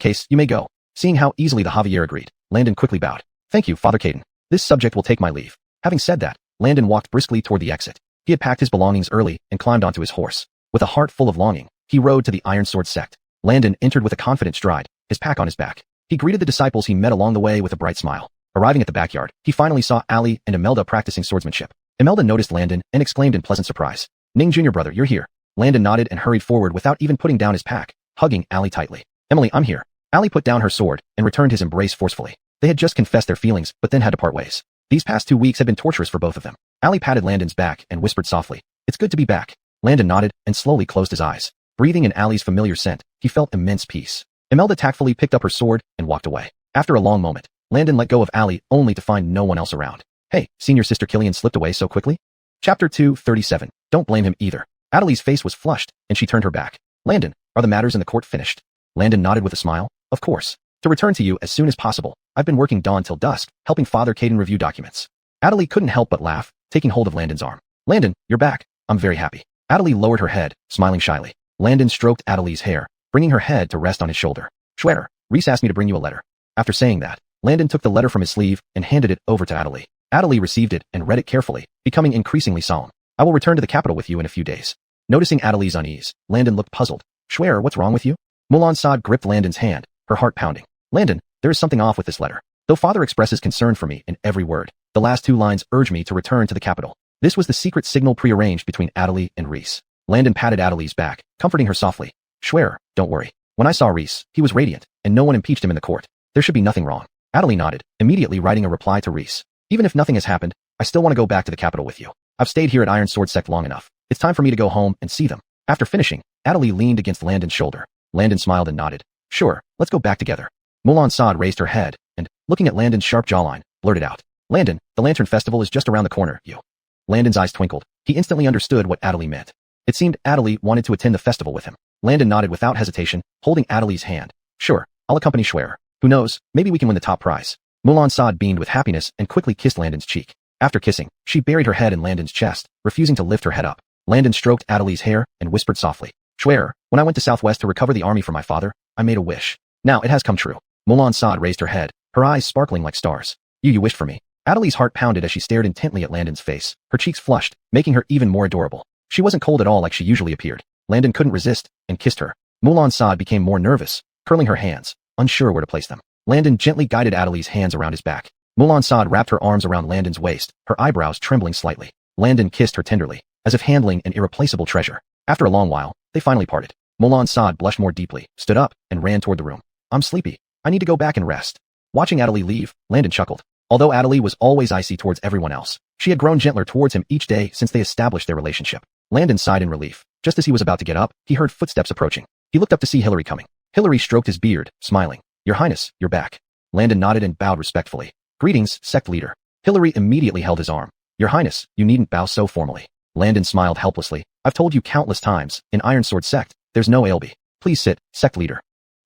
case, you may go. Seeing how easily the Javier agreed, Landon quickly bowed. Thank you, Father Caden. This subject will take my leave. Having said that, Landon walked briskly toward the exit. He had packed his belongings early and climbed onto his horse. With a heart full of longing, he rode to the Ironsword sect. Landon entered with a confident stride, his pack on his back. He greeted the disciples he met along the way with a bright smile. Arriving at the backyard, he finally saw Allie and Imelda practicing swordsmanship. Imelda noticed Landon and exclaimed in pleasant surprise, Ning Jr. brother, you're here. Landon nodded and hurried forward without even putting down his pack, hugging Allie tightly. Emily, I'm here. Allie put down her sword and returned his embrace forcefully. They had just confessed their feelings, but then had to part ways. These past 2 weeks had been torturous for both of them. Allie patted Landon's back and whispered softly, it's good to be back. Landon nodded and slowly closed his eyes. Breathing in Allie's familiar scent, he felt immense peace. Imelda tactfully picked up her sword and walked away. After a long moment, Landon let go of Allie only to find no one else around. Hey, senior sister Killian slipped away so quickly? Chapter 237. Don't blame him either. Adelie's face was flushed, and she turned her back. Landon, are the matters in the court finished? Landon nodded with a smile. Of course. To return to you as soon as possible, I've been working dawn till dusk, helping Father Caden review documents. Adelie couldn't help but laugh, taking hold of Landon's arm. Landon, you're back. I'm very happy. Adelie lowered her head, smiling shyly. Landon stroked Adelie's hair, bringing her head to rest on his shoulder. Schwer, Reese asked me to bring you a letter. After saying that, Landon took the letter from his sleeve and handed it over to Adelie. Adelie received it and read it carefully, becoming increasingly solemn. I will return to the capital with you in a few days. Noticing Adelie's unease, Landon looked puzzled. Schwer, what's wrong with you? Mulan Saad gripped Landon's hand, her heart pounding. Landon, there is something off with this letter. Though father expresses concern for me in every word, the last 2 lines urge me to return to the capital. This was the secret signal prearranged between Adelie and Reese. Landon patted Adelie's back, comforting her softly. Schwer, don't worry. When I saw Reese, he was radiant, and no one impeached him in the court. There should be nothing wrong. Adelie nodded, immediately writing a reply to Reese. Even if nothing has happened, I still want to go back to the capital with you. I've stayed here at Ironsword Sect long enough. It's time for me to go home and see them. After finishing, Adelie leaned against Landon's shoulder. Landon smiled and nodded. Sure, let's go back together. Mulan Saad raised her head, and, looking at Landon's sharp jawline, blurted out. Landon, the Lantern Festival is just around the corner, you. Landon's eyes twinkled. He instantly understood what Adelie meant. It seemed Adelie wanted to attend the festival with him. Landon nodded without hesitation, holding Adelie's hand. Sure, I'll accompany Schwer. Who knows, maybe we can win the top prize. Mulan Saad beamed with happiness and quickly kissed Landon's cheek. After kissing, she buried her head in Landon's chest, refusing to lift her head up. Landon stroked Adelie's hair and whispered softly. Schwer, when I went to Southwest to recover the army from my father, I made a wish. Now it has come true. Mulan Saad raised her head, her eyes sparkling like stars. You wished for me. Adelie's heart pounded as she stared intently at Landon's face. Her cheeks flushed, making her even more adorable. She wasn't cold at all like she usually appeared. Landon couldn't resist, and kissed her. Mulan Saad became more nervous, curling her hands, unsure where to place them. Landon gently guided Adelie's hands around his back. Mulan Saad wrapped her arms around Landon's waist, her eyebrows trembling slightly. Landon kissed her tenderly, as if handling an irreplaceable treasure. After a long while, they finally parted. Mulan Saad blushed more deeply, stood up, and ran toward the room. I'm sleepy. I need to go back and rest. Watching Adelie leave, Landon chuckled. Although Adelie was always icy towards everyone else, she had grown gentler towards him each day since they established their relationship. Landon sighed in relief. Just as he was about to get up, he heard footsteps approaching. He looked up to see Hillary coming. Hillary stroked his beard, smiling. Your Highness, you're back. Landon nodded and bowed respectfully. Greetings, sect leader. Hillary immediately held his arm. Your Highness, you needn't bow so formally. Landon smiled helplessly. I've told you countless times, in Ironsword sect, there's no ALB. Please sit, sect leader.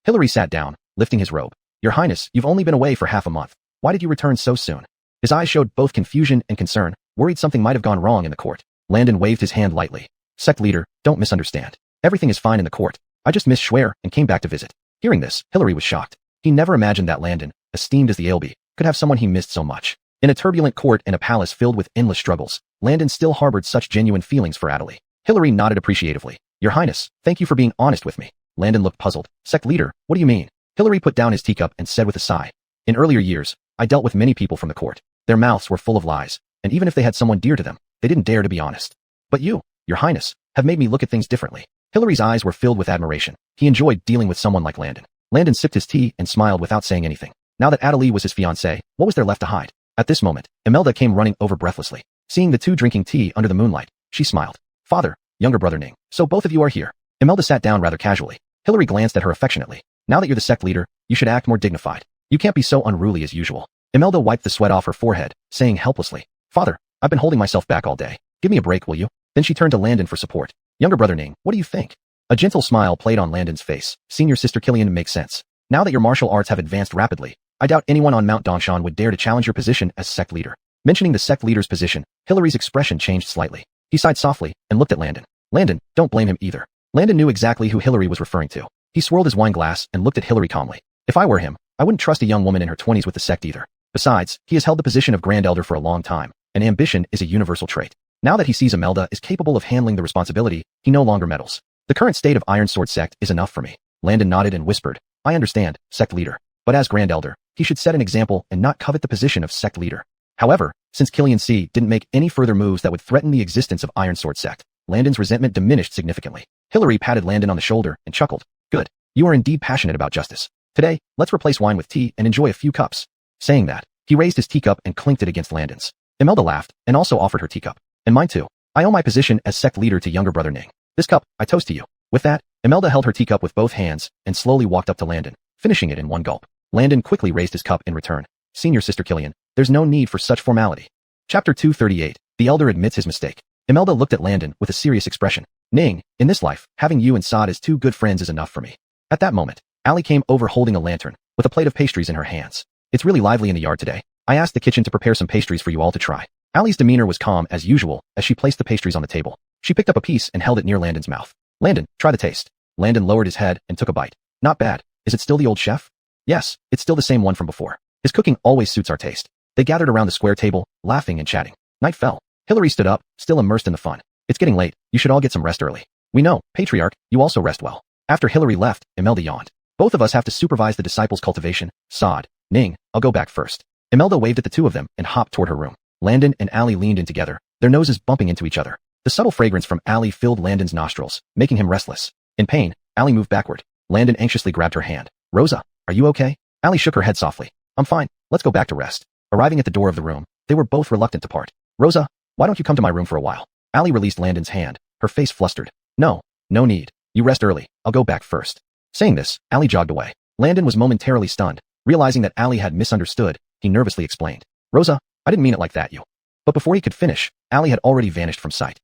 Hillary sat down, lifting his robe. Your Highness, you've only been away for half a month. Why did you return so soon? His eyes showed both confusion and concern, worried something might have gone wrong in the court. Landon waved his hand lightly. Sect leader, don't misunderstand. Everything is fine in the court. I just missed Schwer and came back to visit. Hearing this, Hillary was shocked. He never imagined that Landon, esteemed as the ALB, could have someone he missed so much. In a turbulent court and a palace filled with endless struggles, Landon still harbored such genuine feelings for Adelie. Hillary nodded appreciatively. Your Highness, thank you for being honest with me. Landon looked puzzled. Sect leader, what do you mean? Hillary put down his teacup and said with a sigh. In earlier years, I dealt with many people from the court. Their mouths were full of lies, and even if they had someone dear to them, they didn't dare to be honest. But you, Your Highness, have made me look at things differently. Hillary's eyes were filled with admiration. He enjoyed dealing with someone like Landon. Landon sipped his tea and smiled without saying anything. Now that Adelie was his fiancée, what was there left to hide? At this moment, Imelda came running over breathlessly. Seeing the two drinking tea under the moonlight, she smiled. Father, younger brother Ning, so both of you are here. Imelda sat down rather casually. Hillary glanced at her affectionately. Now that you're the sect leader, you should act more dignified. You can't be so unruly as usual. Imelda wiped the sweat off her forehead, saying helplessly, Father, I've been holding myself back all day. Give me a break, will you? Then she turned to Landon for support. Younger brother Ning, what do you think? A gentle smile played on Landon's face. Senior sister Killian makes sense. Now that your martial arts have advanced rapidly, I doubt anyone on Mount Dongshan would dare to challenge your position as sect leader. Mentioning the sect leader's position, Hillary's expression changed slightly. He sighed softly and looked at Landon. Landon, don't blame him either. Landon knew exactly who Hillary was referring to. He swirled his wine glass and looked at Hillary calmly. If I were him, I wouldn't trust a young woman in her 20s with the sect either. Besides, he has held the position of Grand Elder for a long time, and ambition is a universal trait. Now that he sees Imelda is capable of handling the responsibility, he no longer meddles. The current state of Ironsword sect is enough for me. Landon nodded and whispered, I understand, sect leader. But as Grand Elder, he should set an example and not covet the position of sect leader. However, since Killian C didn't make any further moves that would threaten the existence of Ironsword sect, Landon's resentment diminished significantly. Hillary patted Landon on the shoulder and chuckled. Good. You are indeed passionate about justice. Today, let's replace wine with tea and enjoy a few cups. Saying that, he raised his teacup and clinked it against Landon's. Imelda laughed and also offered her teacup. And mine too. I owe my position as sect leader to younger brother Ning. This cup, I toast to you. With that, Imelda held her teacup with both hands and slowly walked up to Landon, finishing it in one gulp. Landon quickly raised his cup in return. Senior sister Killian, there's no need for such formality. Chapter 238. The Elder admits his mistake. Imelda looked at Landon with a serious expression. Ning, in this life, having you and Saad as two good friends is enough for me. At that moment, Allie came over holding a lantern, with a plate of pastries in her hands. It's really lively in the yard today. I asked the kitchen to prepare some pastries for you all to try. Allie's demeanor was calm as usual as she placed the pastries on the table. She picked up a piece and held it near Landon's mouth. Landon, try the taste. Landon lowered his head and took a bite. Not bad. Is it still the old chef? Yes, it's still the same one from before. His cooking always suits our taste. They gathered around the square table, laughing and chatting. Night fell. Hillary stood up, still immersed in the fun. It's getting late. You should all get some rest early. We know, Patriarch, you also rest well. After Hillary left, Imelda yawned. Both of us have to supervise the disciples' cultivation. Saad, Ning, I'll go back first. Imelda waved at the two of them and hopped toward her room. Landon and Allie leaned in together, their noses bumping into each other. The subtle fragrance from Allie filled Landon's nostrils, making him restless. In pain, Allie moved backward. Landon anxiously grabbed her hand. Rosa, are you okay? Allie shook her head softly. I'm fine. Let's go back to rest. Arriving at the door of the room, they were both reluctant to part. Rosa, why don't you come to my room for a while? Allie released Landon's hand, her face flustered. No need. You rest early. I'll go back first. Saying this, Allie jogged away. Landon was momentarily stunned. Realizing that Allie had misunderstood, he nervously explained. Rosa, I didn't mean it like that, you. But before he could finish, Allie had already vanished from sight.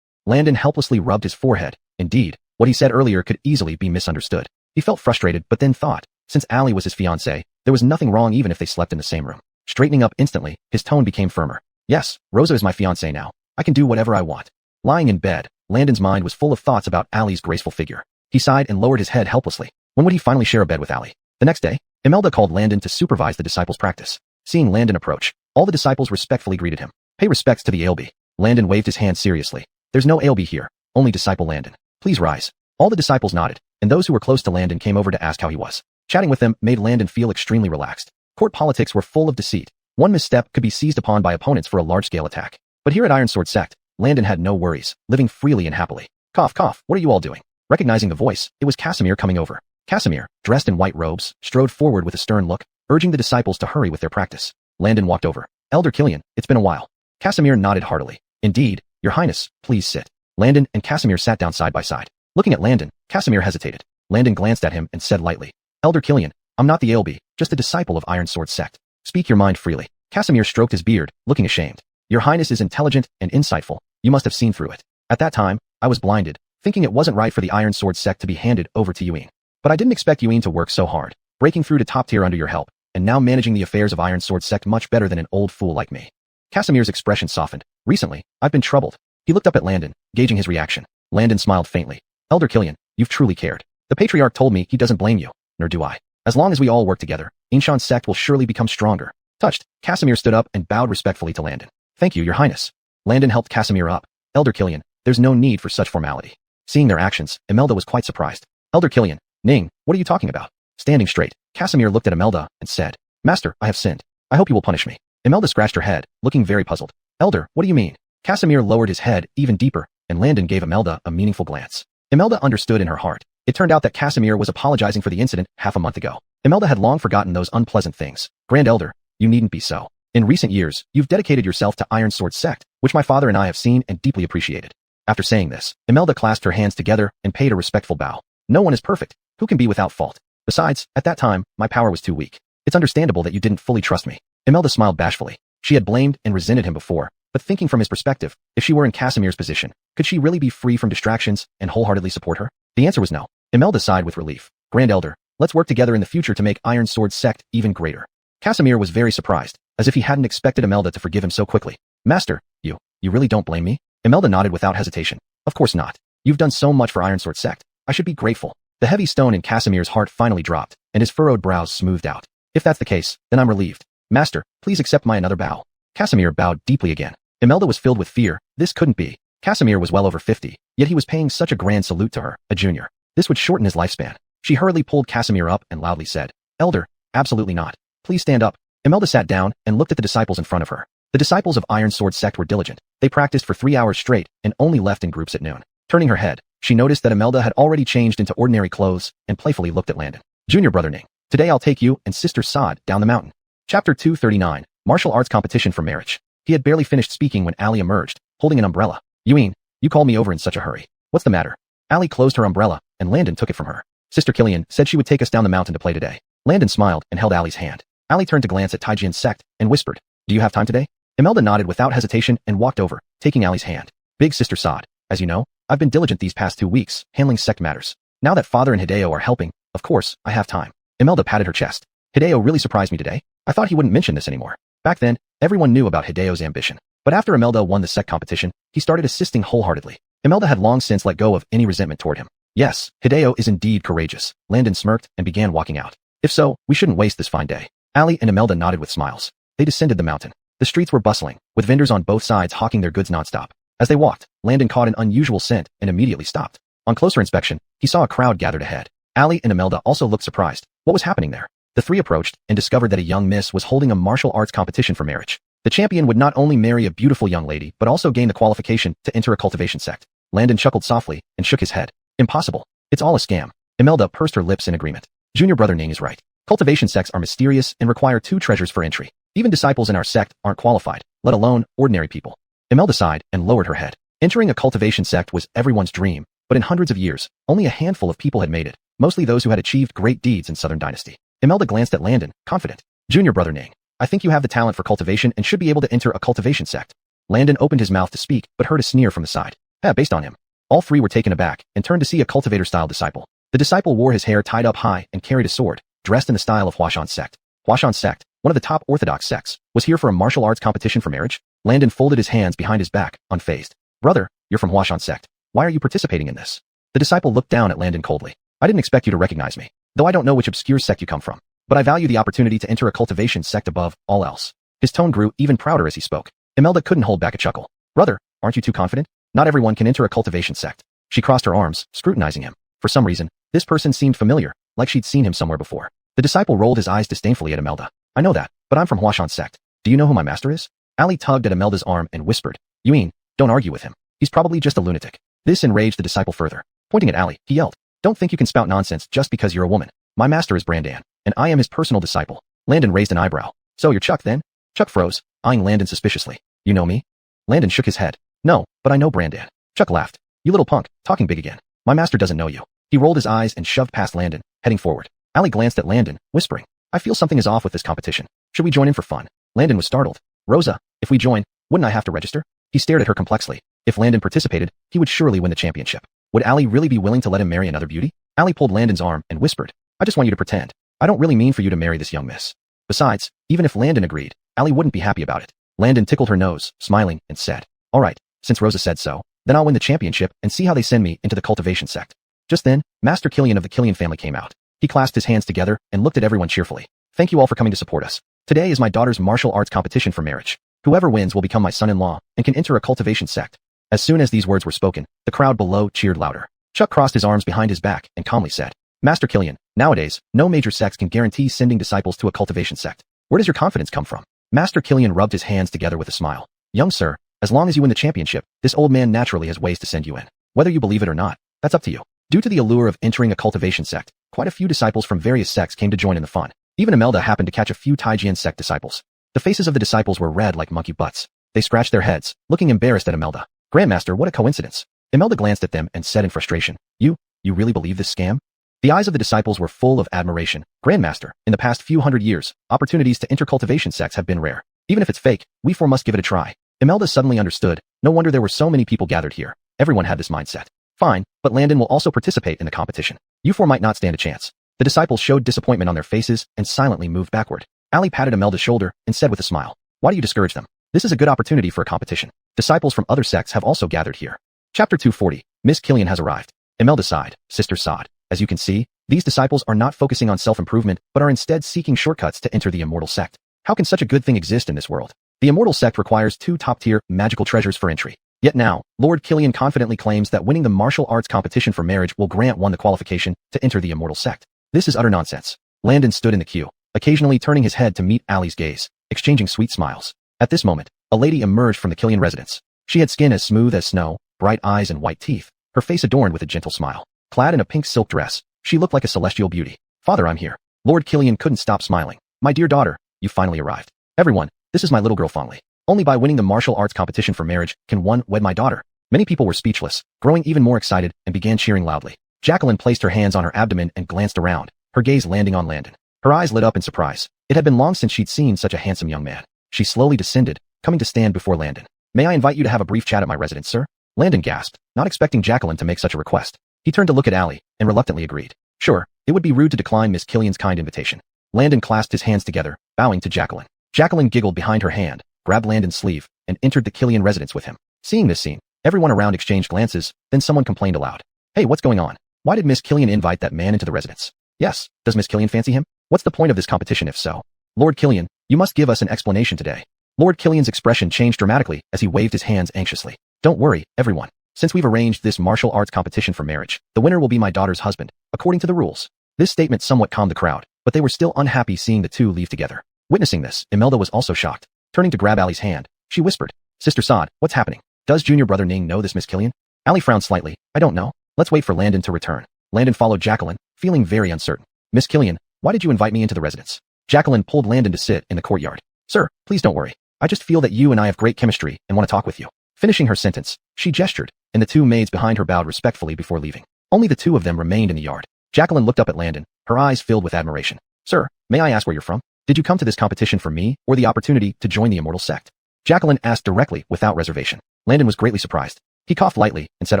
Landon helplessly rubbed his forehead. Indeed, what he said earlier could easily be misunderstood. He felt frustrated but then thought, since Allie was his fiancée, there was nothing wrong even if they slept in the same room. Straightening up instantly, his tone became firmer. Yes, Rosa is my fiancée now. I can do whatever I want. Lying in bed, Landon's mind was full of thoughts about Allie's graceful figure. He sighed and lowered his head helplessly. When would he finally share a bed with Allie? The next day, Imelda called Landon to supervise the disciples' practice. Seeing Landon approach, all the disciples respectfully greeted him. Pay respects to the ALB. Landon waved his hand seriously. There's no ALB here, only disciple Landon. Please rise. All the disciples nodded, and those who were close to Landon came over to ask how he was. Chatting with them made Landon feel extremely relaxed. Court politics were full of deceit. One misstep could be seized upon by opponents for a large-scale attack. But here at Ironsword Sect, Landon had no worries, living freely and happily. Cough, cough, what are you all doing? Recognizing the voice, it was Casimir coming over. Casimir, dressed in white robes, strode forward with a stern look. urging the disciples to hurry with their practice. Landon walked over. Elder Killian, it's been a while. Casimir nodded heartily. Indeed, Your Highness, please sit. Landon and Casimir sat down side by side. Looking at Landon, Casimir hesitated. Landon glanced at him and said lightly, Elder Killian, I'm not the ALB, just a disciple of Iron Sword sect. Speak your mind freely. Casimir stroked his beard, looking ashamed. Your Highness is intelligent and insightful. You must have seen through it. At that time, I was blinded, thinking it wasn't right for the Iron Sword sect to be handed over to Yuan. But I didn't expect Yuan to work so hard, breaking through to top tier under your help, and now managing the affairs of Iron Sword sect much better than an old fool like me. Casimir's expression softened. Recently, I've been troubled. He looked up at Landon, gauging his reaction. Landon smiled faintly. Elder Killian, you've truly cared. The Patriarch told me he doesn't blame you, nor do I. As long as we all work together, Inshan's sect will surely become stronger. Touched, Casimir stood up and bowed respectfully to Landon. Thank you, Your Highness. Landon helped Casimir up. Elder Killian, there's no need for such formality. Seeing their actions, Imelda was quite surprised. Elder Killian, Ning, what are you talking about? Standing straight, Casimir looked at Imelda and said, Master, I have sinned. I hope you will punish me. Imelda scratched her head, looking very puzzled. Elder, what do you mean? Casimir lowered his head even deeper, and Landon gave Imelda a meaningful glance. Imelda understood in her heart. It turned out that Casimir was apologizing for the incident half a month ago. Imelda had long forgotten those unpleasant things. Grand Elder, you needn't be so. In recent years, you've dedicated yourself to Iron Sword sect, which my father and I have seen and deeply appreciated. After saying this, Imelda clasped her hands together and paid a respectful bow. No one is perfect. Who can be without fault? Besides, at that time, my power was too weak. It's understandable that you didn't fully trust me. Imelda smiled bashfully. She had blamed and resented him before, but thinking from his perspective, if she were in Casimir's position, could she really be free from distractions and wholeheartedly support her? The answer was no. Imelda sighed with relief. Grand Elder, let's work together in the future to make Iron Sword sect even greater. Casimir was very surprised, as if he hadn't expected Imelda to forgive him so quickly. Master, you really don't blame me? Imelda nodded without hesitation. Of course not. You've done so much for Iron Sword sect. I should be grateful. The heavy stone in Casimir's heart finally dropped, and his furrowed brows smoothed out. If that's the case, then I'm relieved. Master, please accept my another bow. Casimir bowed deeply again. Imelda was filled with fear. This couldn't be. Casimir was well over 50, yet he was paying such a grand salute to her, a junior. This would shorten his lifespan. She hurriedly pulled Casimir up and loudly said, Elder, absolutely not. Please stand up. Imelda sat down and looked at the disciples in front of her. The disciples of Iron Sword sect were diligent. They practiced for 3 hours straight and only left in groups at noon. Turning her head, she noticed that Imelda had already changed into ordinary clothes and playfully looked at Landon. Junior brother Ning, today I'll take you and Sister Sod down the mountain. Chapter 239, Martial Arts Competition for Marriage. He had barely finished speaking when Ali emerged, holding an umbrella. Yuan, you called me over in such a hurry. What's the matter? Ali closed her umbrella, and Landon took it from her. Sister Killian said she would take us down the mountain to play today. Landon smiled and held Ali's hand. Ali turned to glance at Taijian's sect and whispered, Do you have time today? Imelda nodded without hesitation and walked over, taking Ali's hand. Big Sister Sod, as you know, I've been diligent these past 2 weeks, handling sect matters. Now that Father and Hideo are helping, of course, I have time. Imelda patted her chest. Hideo really surprised me today. I thought he wouldn't mention this anymore. Back then, everyone knew about Hideo's ambition. But after Imelda won the sect competition, he started assisting wholeheartedly. Imelda had long since let go of any resentment toward him. Yes, Hideo is indeed courageous. Landon smirked and began walking out. If so, we shouldn't waste this fine day. Ali and Imelda nodded with smiles. They descended the mountain. The streets were bustling, with vendors on both sides hawking their goods nonstop. As they walked, Landon caught an unusual scent and immediately stopped. On closer inspection, he saw a crowd gathered ahead. Ali and Imelda also looked surprised. What was happening there? The three approached and discovered that a young miss was holding a martial arts competition for marriage. The champion would not only marry a beautiful young lady, but also gain the qualification to enter a cultivation sect. Landon chuckled softly and shook his head. Impossible. It's all a scam. Imelda pursed her lips in agreement. Junior brother Ning is right. Cultivation sects are mysterious and require 2 treasures for entry. Even disciples in our sect aren't qualified, let alone ordinary people. Imelda sighed and lowered her head. Entering a cultivation sect was everyone's dream, but in hundreds of years, only a handful of people had made it, mostly those who had achieved great deeds in Southern Dynasty. Imelda glanced at Landon, confident. Junior brother Ning, I think you have the talent for cultivation and should be able to enter a cultivation sect. Landon opened his mouth to speak, but heard a sneer from the side. Based on him. All 3 were taken aback and turned to see a cultivator-style disciple. The disciple wore his hair tied up high and carried a sword, dressed in the style of Huashan's sect. Huashan's sect, one of the top orthodox sects, was here for a martial arts competition for marriage? Landon folded his hands behind his back, unfazed. Brother, you're from Huashan's sect. Why are you participating in this? The disciple looked down at Landon coldly. I didn't expect you to recognize me, though I don't know which obscure sect you come from, but I value the opportunity to enter a cultivation sect above all else. His tone grew even prouder as he spoke. Imelda couldn't hold back a chuckle. Brother, aren't you too confident? Not everyone can enter a cultivation sect. She crossed her arms, scrutinizing him. For some reason, this person seemed familiar, like she'd seen him somewhere before. The disciple rolled his eyes disdainfully at Imelda. I know that, but I'm from Huashan's sect. Do you know who my master is? Ali tugged at Imelda's arm and whispered, Yuan, don't argue with him. He's probably just a lunatic. This enraged the disciple further. Pointing at Ali, he yelled, Don't think you can spout nonsense just because you're a woman. My master is Brandan, and I am his personal disciple. Landon raised an eyebrow. So you're Chuck then? Chuck froze, eyeing Landon suspiciously. You know me? Landon shook his head. No, but I know Brandon. Chuck laughed. You little punk, talking big again. My master doesn't know you. He rolled his eyes and shoved past Landon, heading forward. Allie glanced at Landon, whispering, I feel something is off with this competition. Should we join in for fun? Landon was startled. Rosa, if we join, wouldn't I have to register? He stared at her complexly. If Landon participated, he would surely win the championship. Would Allie really be willing to let him marry another beauty? Allie pulled Landon's arm and whispered, I just want you to pretend. I don't really mean for you to marry this young miss. Besides, even if Landon agreed, Allie wouldn't be happy about it. Landon tickled her nose, smiling, and said, all right, since Rosa said so, then I'll win the championship and see how they send me into the cultivation sect. Just then, Master Killian of the Killian family came out. He clasped his hands together and looked at everyone cheerfully. Thank you all for coming to support us. Today is my daughter's martial arts competition for marriage. Whoever wins will become my son-in-law and can enter a cultivation sect. As soon as these words were spoken, the crowd below cheered louder. Chuck crossed his arms behind his back and calmly said, Master Killian, nowadays, no major sects can guarantee sending disciples to a cultivation sect. Where does your confidence come from? Master Killian rubbed his hands together with a smile. Young sir, as long as you win the championship, this old man naturally has ways to send you in. Whether you believe it or not, that's up to you. Due to the allure of entering a cultivation sect, quite a few disciples from various sects came to join in the fun. Even Imelda happened to catch a few Taijian sect disciples. The faces of the disciples were red like monkey butts. They scratched their heads, looking embarrassed at Imelda. Grandmaster, what a coincidence. Imelda glanced at them and said in frustration, You really believe this scam? The eyes of the disciples were full of admiration. Grandmaster, in the past few hundred years, opportunities to enter cultivation sects have been rare. Even if it's fake, we four must give it a try. Imelda suddenly understood. No wonder there were so many people gathered here. Everyone had this mindset. Fine, but Landon will also participate in the competition. You four might not stand a chance. The disciples showed disappointment on their faces and silently moved backward. Allie patted Imelda's shoulder and said with a smile, Why do you discourage them? This is a good opportunity for a competition. Disciples from other sects have also gathered here. Chapter 240. Miss Killian has arrived. Imelda sighed. Sister sobbed. As you can see, these disciples are not focusing on self-improvement, but are instead seeking shortcuts to enter the immortal sect. How can such a good thing exist in this world? The immortal sect requires 2 top-tier magical treasures for entry. Yet now, Lord Killian confidently claims that winning the martial arts competition for marriage will grant one the qualification to enter the immortal sect. This is utter nonsense. Landon stood in the queue, occasionally turning his head to meet Allie's gaze, exchanging sweet smiles. At this moment, a lady emerged from the Killian residence. She had skin as smooth as snow, bright eyes and white teeth, her face adorned with a gentle smile. Clad in a pink silk dress, she looked like a celestial beauty. Father, I'm here. Lord Killian couldn't stop smiling. My dear daughter, you finally arrived. Everyone, this is my little girl Fongli. Only by winning the martial arts competition for marriage can one wed my daughter. Many people were speechless, growing even more excited, and began cheering loudly. Jacqueline placed her hands on her abdomen and glanced around, her gaze landing on Landon. Her eyes lit up in surprise. It had been long since she'd seen such a handsome young man. She slowly descended, coming to stand before Landon. May I invite you to have a brief chat at my residence, sir? Landon gasped, not expecting Jacqueline to make such a request. He turned to look at Allie, and reluctantly agreed. Sure, it would be rude to decline Miss Killian's kind invitation. Landon clasped his hands together, bowing to Jacqueline. Jacqueline giggled behind her hand, grabbed Landon's sleeve, and entered the Killian residence with him. Seeing this scene, everyone around exchanged glances, then someone complained aloud. Hey, what's going on? Why did Miss Killian invite that man into the residence? Yes, does Miss Killian fancy him? What's the point of this competition if so? Lord Killian, you must give us an explanation today. Lord Killian's expression changed dramatically as he waved his hands anxiously. Don't worry, everyone. Since we've arranged this martial arts competition for marriage, the winner will be my daughter's husband, according to the rules. This statement somewhat calmed the crowd, but they were still unhappy seeing the two leave together. Witnessing this, Imelda was also shocked. Turning to grab Allie's hand, she whispered, Sister Sod, what's happening? Does junior brother Ning know this Miss Killian? Allie frowned slightly. I don't know. Let's wait for Landon to return. Landon followed Jacqueline, feeling very uncertain. Miss Killian, why did you invite me into the residence? Jacqueline pulled Landon to sit in the courtyard. Sir, please don't worry. I just feel that you and I have great chemistry and want to talk with you. Finishing her sentence, she gestured, and the 2 maids behind her bowed respectfully before leaving. Only the 2 of them remained in the yard. Jacqueline looked up at Landon, her eyes filled with admiration. Sir, may I ask where you're from? Did you come to this competition for me or the opportunity to join the immortal sect? Jacqueline asked directly without reservation. Landon was greatly surprised. He coughed lightly and said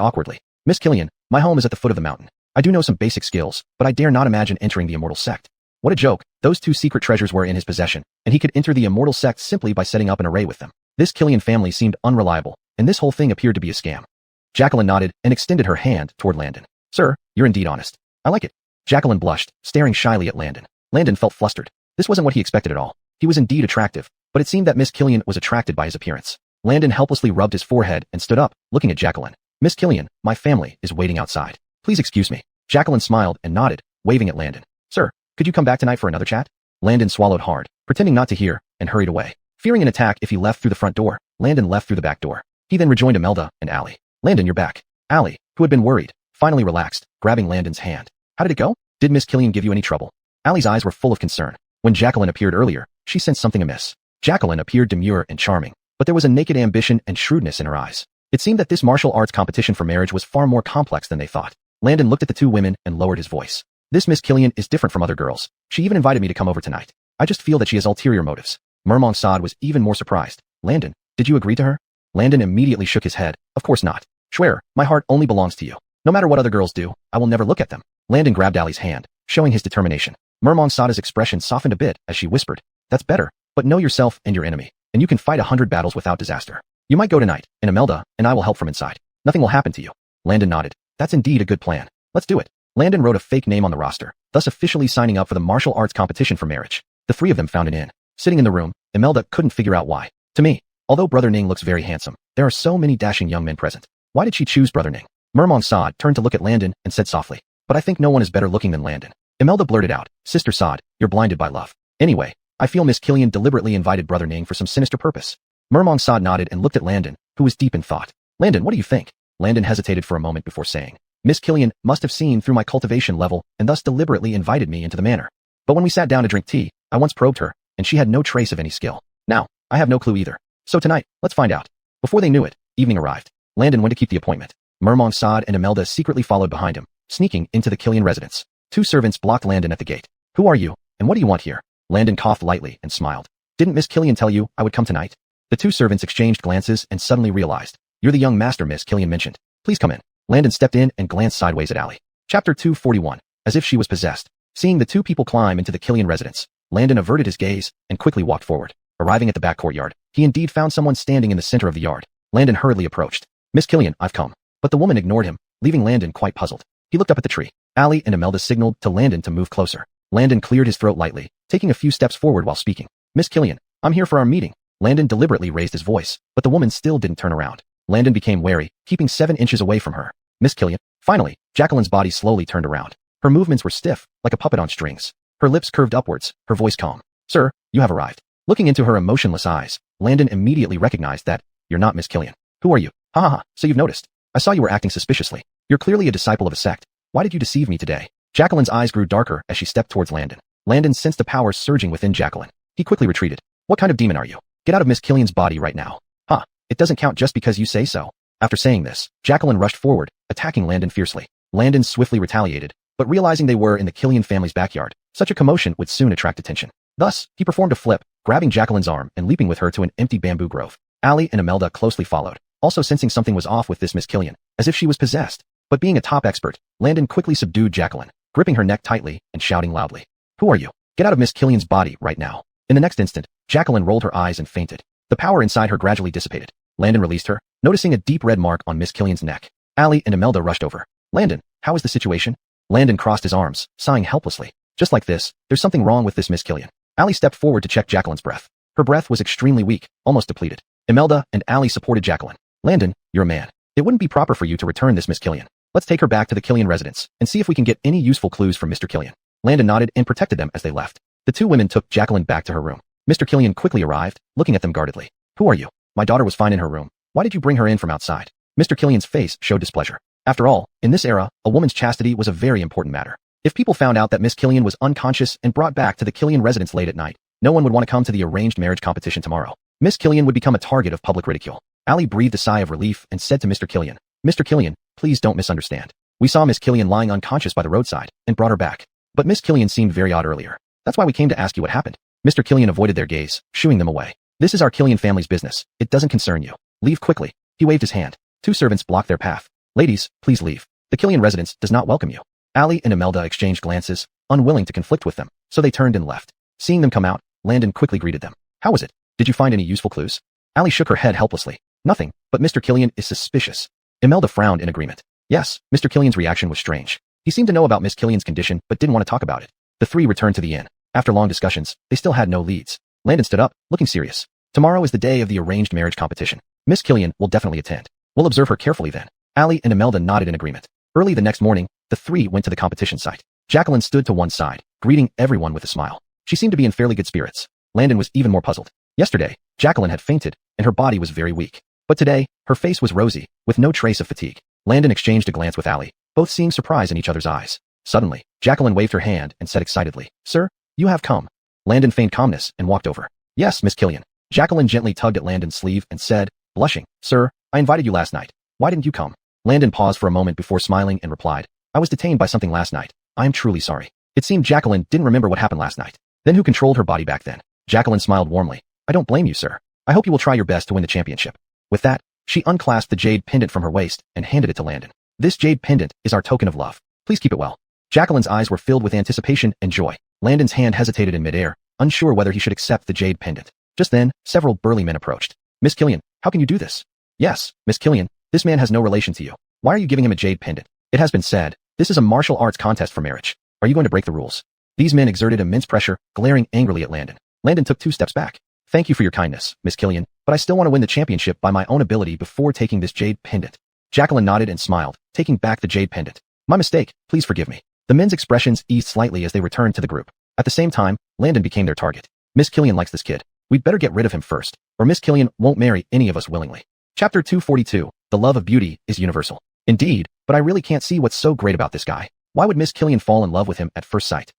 awkwardly, Miss Killian, my home is at the foot of the mountain. I do know some basic skills, but I dare not imagine entering the immortal sect. What a joke. Those 2 secret treasures were in his possession, and he could enter the immortal sect simply by setting up an array with them. This Killian family seemed unreliable, and this whole thing appeared to be a scam. Jacqueline nodded and extended her hand toward Landon. Sir, you're indeed honest. I like it. Jacqueline blushed, staring shyly at Landon. Landon felt flustered. This wasn't what he expected at all. He was indeed attractive, but it seemed that Miss Killian was attracted by his appearance. Landon helplessly rubbed his forehead and stood up, looking at Jacqueline. Miss Killian, my family is waiting outside. Please excuse me. Jacqueline smiled and nodded, waving at Landon. Sir, could you come back tonight for another chat? Landon swallowed hard, pretending not to hear, and hurried away. Fearing an attack if he left through the front door, Landon left through the back door. He then rejoined Imelda and Allie. Landon, you're back. Allie, who had been worried, finally relaxed, grabbing Landon's hand. How did it go? Did Miss Killian give you any trouble? Allie's eyes were full of concern. When Jacqueline appeared earlier, she sensed something amiss. Jacqueline appeared demure and charming, but there was a naked ambition and shrewdness in her eyes. It seemed that this martial arts competition for marriage was far more complex than they thought. Landon looked at the two women and lowered his voice. This Miss Killian is different from other girls. She even invited me to come over tonight. I just feel that she has ulterior motives. Mermong Sod was even more surprised. Landon, did you agree to her? Landon immediately shook his head. Of course not. Swear, my heart only belongs to you. No matter what other girls do, I will never look at them. Landon grabbed Ali's hand, showing his determination. Mermong Sod's expression softened a bit as she whispered, that's better, but know yourself and your enemy, and you can fight 100 battles without disaster. You might go tonight, and Imelda and I will help from inside. Nothing will happen to you. Landon nodded. That's indeed a good plan. Let's do it. Landon wrote a fake name on the roster, thus officially signing up for the martial arts competition for marriage. The three of them found an inn. Sitting in the room, Imelda couldn't figure out why. To me, although Brother Ning looks very handsome, there are so many dashing young men present. Why did she choose Brother Ning? Mermong Sod turned to look at Landon and said softly, but I think no one is better looking than Landon. Imelda blurted out, Sister Sod, you're blinded by love. Anyway, I feel Miss Killian deliberately invited Brother Ning for some sinister purpose. Mermong Sod nodded and looked at Landon, who was deep in thought. Landon, what do you think? Landon hesitated for a moment before saying, Miss Killian must have seen through my cultivation level and thus deliberately invited me into the manor. But when we sat down to drink tea, I once probed her, and she had no trace of any skill. Now, I have no clue either. So tonight, let's find out. Before they knew it, evening arrived. Landon went to keep the appointment. Mermong Sod and Imelda secretly followed behind him, sneaking into the Killian residence. Two servants blocked Landon at the gate. Who are you, and what do you want here? Landon coughed lightly and smiled. Didn't Miss Killian tell you I would come tonight? The two servants exchanged glances and suddenly realized. You're the young master Miss Killian mentioned. Please come in. Landon stepped in and glanced sideways at Ali. Chapter 241. As if she was possessed. Seeing the two people climb into the Killian residence, Landon averted his gaze and quickly walked forward. Arriving at the back courtyard, he indeed found someone standing in the center of the yard. Landon hurriedly approached. Miss Killian, I've come. But the woman ignored him, leaving Landon quite puzzled. He looked up at the tree. Ali and Imelda signaled to Landon to move closer. Landon cleared his throat lightly, taking a few steps forward while speaking. Miss Killian, I'm here for our meeting. Landon deliberately raised his voice, but the woman still didn't turn around. Landon became wary, keeping 7 inches away from her. Miss Killian. Finally, Jacqueline's body slowly turned around. Her movements were stiff, like a puppet on strings. Her lips curved upwards, her voice calm. Sir, you have arrived. Looking into her emotionless eyes, Landon immediately recognized that, you're not Miss Killian. Who are you? Ha ha ha, so you've noticed. I saw you were acting suspiciously. You're clearly a disciple of a sect. Why did you deceive me today? Jacqueline's eyes grew darker as she stepped towards Landon. Landon sensed the power surging within Jacqueline. He quickly retreated. What kind of demon are you? Get out of Miss Killian's body right now. Huh, it doesn't count just because you say so. After saying this, Jacqueline rushed forward, attacking Landon fiercely. Landon swiftly retaliated, but realizing they were in the Killian family's backyard, such a commotion would soon attract attention. Thus, he performed a flip, grabbing Jacqueline's arm and leaping with her to an empty bamboo grove. Ali and Imelda closely followed, also sensing something was off with this Miss Killian, as if she was possessed. But being a top expert, Landon quickly subdued Jacqueline, gripping her neck tightly and shouting loudly. Who are you? Get out of Miss Killian's body right now. In the next instant, Jacqueline rolled her eyes and fainted. The power inside her gradually dissipated. Landon released her, noticing a deep red mark on Miss Killian's neck. Ali and Imelda rushed over. Landon, how is the situation? Landon crossed his arms, sighing helplessly. Just like this, there's something wrong with this Miss Killian. Ali stepped forward to check Jacqueline's breath. Her breath was extremely weak, almost depleted. Imelda and Ali supported Jacqueline. Landon, you're a man. It wouldn't be proper for you to return this Miss Killian. Let's take her back to the Killian residence and see if we can get any useful clues from Mr. Killian. Landon nodded and protected them as they left. The two women took Jacqueline back to her room. Mr. Killian quickly arrived, looking at them guardedly. Who are you? My daughter was fine in her room. Why did you bring her in from outside? Mr. Killian's face showed displeasure. After all, in this era, a woman's chastity was a very important matter. If people found out that Miss Killian was unconscious and brought back to the Killian residence late at night, no one would want to come to the arranged marriage competition tomorrow. Miss Killian would become a target of public ridicule. Ali breathed a sigh of relief and said to Mr. Killian, Mr. Killian, please don't misunderstand. We saw Miss Killian lying unconscious by the roadside and brought her back. But Miss Killian seemed very odd earlier. That's why we came to ask you what happened. Mr. Killian avoided their gaze, shooing them away. This is our Killian family's business. It doesn't concern you. Leave quickly. He waved his hand. Two servants blocked their path. Ladies, please leave. The Killian residence does not welcome you. Ali and Imelda exchanged glances, unwilling to conflict with them, so they turned and left. Seeing them come out, Landon quickly greeted them. How was it? Did you find any useful clues? Ali shook her head helplessly. Nothing, but Mr. Killian is suspicious. Imelda frowned in agreement. Yes, Mr. Killian's reaction was strange. He seemed to know about Miss Killian's condition but didn't want to talk about it. The three returned to the inn. After long discussions, they still had no leads. Landon stood up, looking serious. Tomorrow is the day of the arranged marriage competition. Miss Killian will definitely attend. We'll observe her carefully then. Ali and Imelda nodded in agreement. Early the next morning, the three went to the competition site. Jacqueline stood to one side, greeting everyone with a smile. She seemed to be in fairly good spirits. Landon was even more puzzled. Yesterday, Jacqueline had fainted, and her body was very weak. But today, her face was rosy, with no trace of fatigue. Landon exchanged a glance with Ali, both seeing surprise in each other's eyes. Suddenly, Jacqueline waved her hand and said excitedly, Sir, you have come. Landon feigned calmness and walked over. Yes, Miss Killian. Jacqueline gently tugged at Landon's sleeve and said, blushing, Sir, I invited you last night. Why didn't you come? Landon paused for a moment before smiling and replied, I was detained by something last night. I am truly sorry. It seemed Jacqueline didn't remember what happened last night. Then who controlled her body back then? Jacqueline smiled warmly. I don't blame you, sir. I hope you will try your best to win the championship. With that, she unclasped the jade pendant from her waist and handed it to Landon. This jade pendant is our token of love. Please keep it well. Jacqueline's eyes were filled with anticipation and joy. Landon's hand hesitated in midair, unsure whether he should accept the jade pendant. Just then, several burly men approached. Miss Killian, how can you do this? Yes, Miss Killian, this man has no relation to you. Why are you giving him a jade pendant? It has been said, this is a martial arts contest for marriage. Are you going to break the rules? These men exerted immense pressure, glaring angrily at Landon. Landon took 2 steps back. Thank you for your kindness, Miss Killian, but I still want to win the championship by my own ability before taking this jade pendant. Jacqueline nodded and smiled, taking back the jade pendant. My mistake, please forgive me. The men's expressions eased slightly as they returned to the group. At the same time, Landon became their target. Miss Killian likes this kid. We'd better get rid of him first, or Miss Killian won't marry any of us willingly. Chapter 242, The Love of Beauty is Universal. Indeed, but I really can't see what's so great about this guy. Why would Miss Killian fall in love with him at first sight?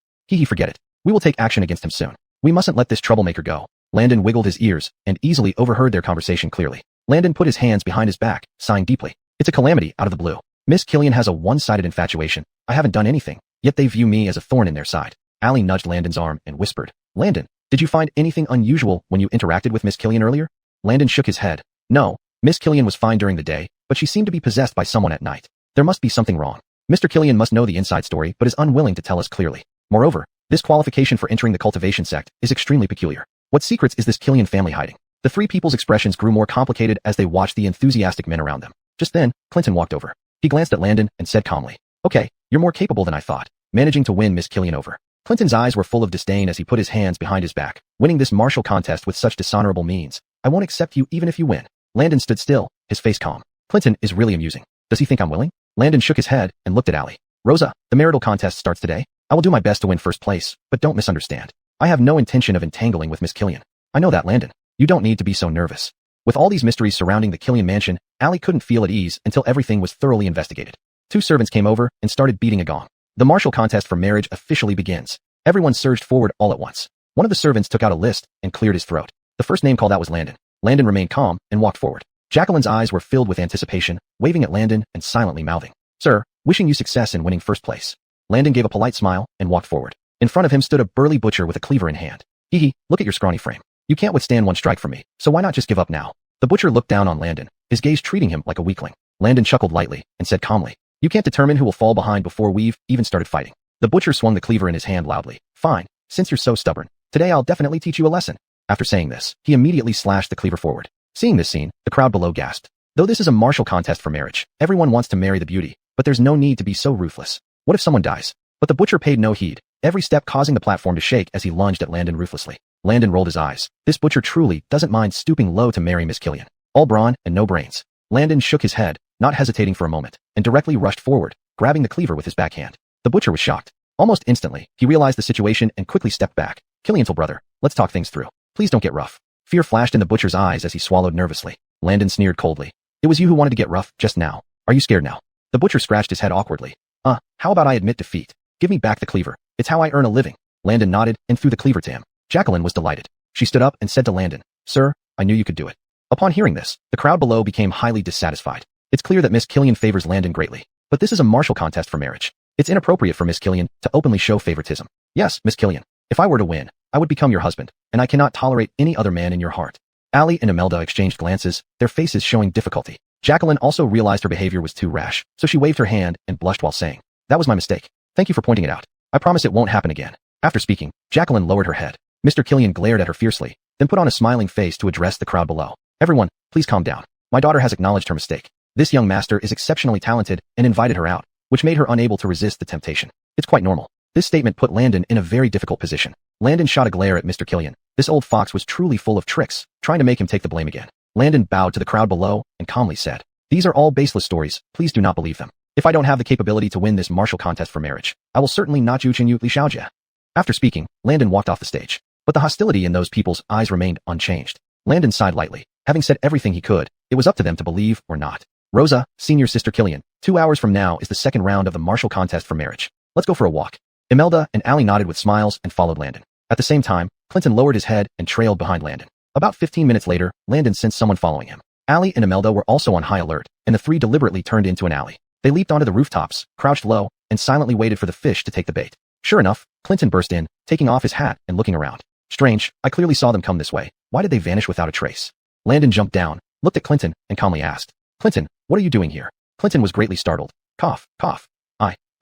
Forget it. We will take action against him soon. We mustn't let this troublemaker go. Landon wiggled his ears and easily overheard their conversation clearly. Landon put his hands behind his back, sighing deeply. It's a calamity out of the blue. Miss Killian has a one-sided infatuation. I haven't done anything, yet they view me as a thorn in their side. Allie nudged Landon's arm and whispered, Landon, did you find anything unusual when you interacted with Miss Killian earlier? Landon shook his head. No, Miss Killian was fine during the day, but she seemed to be possessed by someone at night. There must be something wrong. Mr. Killian must know the inside story but is unwilling to tell us clearly. Moreover, this qualification for entering the cultivation sect is extremely peculiar. What secrets is this Killian family hiding? The 3 people's expressions grew more complicated as they watched the enthusiastic men around them. Just then, Clinton walked over. He glanced at Landon and said calmly, Okay, you're more capable than I thought, managing to win Miss Killian over. Clinton's eyes were full of disdain as he put his hands behind his back. Winning this martial contest with such dishonorable means. I won't accept you even if you win. Landon stood still, his face calm. Clinton is really amusing. Does he think I'm willing? Landon shook his head and looked at Allie. Rosa, the marital contest starts today. I will do my best to win first place, but don't misunderstand. I have no intention of entangling with Miss Killian. I know that, Landon. You don't need to be so nervous. With all these mysteries surrounding the Killian mansion, Allie couldn't feel at ease until everything was thoroughly investigated. 2 servants came over and started beating a gong. The martial contest for marriage officially begins. Everyone surged forward all at once. One of the servants took out a list and cleared his throat. The first name called out was Landon. Landon remained calm and walked forward. Jacqueline's eyes were filled with anticipation, waving at Landon and silently mouthing, Sir, wishing you success in winning first place. Landon gave a polite smile and walked forward. In front of him stood a burly butcher with a cleaver in hand. Look at your scrawny frame. You can't withstand one strike from me, so why not just give up now? The butcher looked down on Landon, his gaze treating him like a weakling. Landon chuckled lightly and said calmly, You can't determine who will fall behind before we've even started fighting. The butcher swung the cleaver in his hand loudly. Fine, since you're so stubborn. Today I'll definitely teach you a lesson. After saying this, he immediately slashed the cleaver forward. Seeing this scene, the crowd below gasped. Though this is a martial contest for marriage, everyone wants to marry the beauty, but there's no need to be so ruthless. What if someone dies? But the butcher paid no heed, every step causing the platform to shake as he lunged at Landon ruthlessly. Landon rolled his eyes. This butcher truly doesn't mind stooping low to marry Miss Killian. All brawn and no brains. Landon shook his head, not hesitating for a moment, and directly rushed forward, grabbing the cleaver with his backhand. The butcher was shocked. Almost instantly, he realized the situation and quickly stepped back. Killian's brother, let's talk things through. Please don't get rough. Fear flashed in the butcher's eyes as he swallowed nervously. Landon sneered coldly. It was you who wanted to get rough just now. Are you scared now? The butcher scratched his head awkwardly. How about I admit defeat? Give me back the cleaver. It's how I earn a living. Landon nodded and threw the cleaver to him. Jacqueline was delighted. She stood up and said to Landon, Sir, I knew you could do it. Upon hearing this, the crowd below became highly dissatisfied. It's clear that Miss Killian favors Landon greatly. But this is a martial contest for marriage. It's inappropriate for Miss Killian to openly show favoritism. Yes, Miss Killian, if I were to win, I would become your husband, and I cannot tolerate any other man in your heart. Allie and Imelda exchanged glances, their faces showing difficulty. Jacqueline also realized her behavior was too rash, so she waved her hand and blushed while saying, That was my mistake. Thank you for pointing it out. I promise it won't happen again. After speaking, Jacqueline lowered her head. Mr. Killian glared at her fiercely, then put on a smiling face to address the crowd below. Everyone, please calm down. My daughter has acknowledged her mistake. This young master is exceptionally talented and invited her out, which made her unable to resist the temptation. It's quite normal. This statement put Landon in a very difficult position. Landon shot a glare at Mr. Killian. This old fox was truly full of tricks, trying to make him take the blame again. Landon bowed to the crowd below and calmly said, These are all baseless stories, please do not believe them. If I don't have the capability to win this martial contest for marriage, I will certainly not Juchen Yu Li Xiaojia. After speaking, Landon walked off the stage. But the hostility in those people's eyes remained unchanged. Landon sighed lightly. Having said everything he could, it was up to them to believe or not. Rosa, senior sister Killian, 2 hours from now is the second round of the martial contest for marriage. Let's go for a walk. Imelda and Allie nodded with smiles and followed Landon. At the same time, Clinton lowered his head and trailed behind Landon. About 15 minutes later, Landon sensed someone following him. Allie and Imelda were also on high alert, and the three deliberately turned into an alley. They leaped onto the rooftops, crouched low, and silently waited for the fish to take the bait. Sure enough, Clinton burst in, taking off his hat and looking around. Strange, I clearly saw them come this way. Why did they vanish without a trace? Landon jumped down, looked at Clinton, and calmly asked, Clinton, what are you doing here? Clinton was greatly startled. Cough, cough.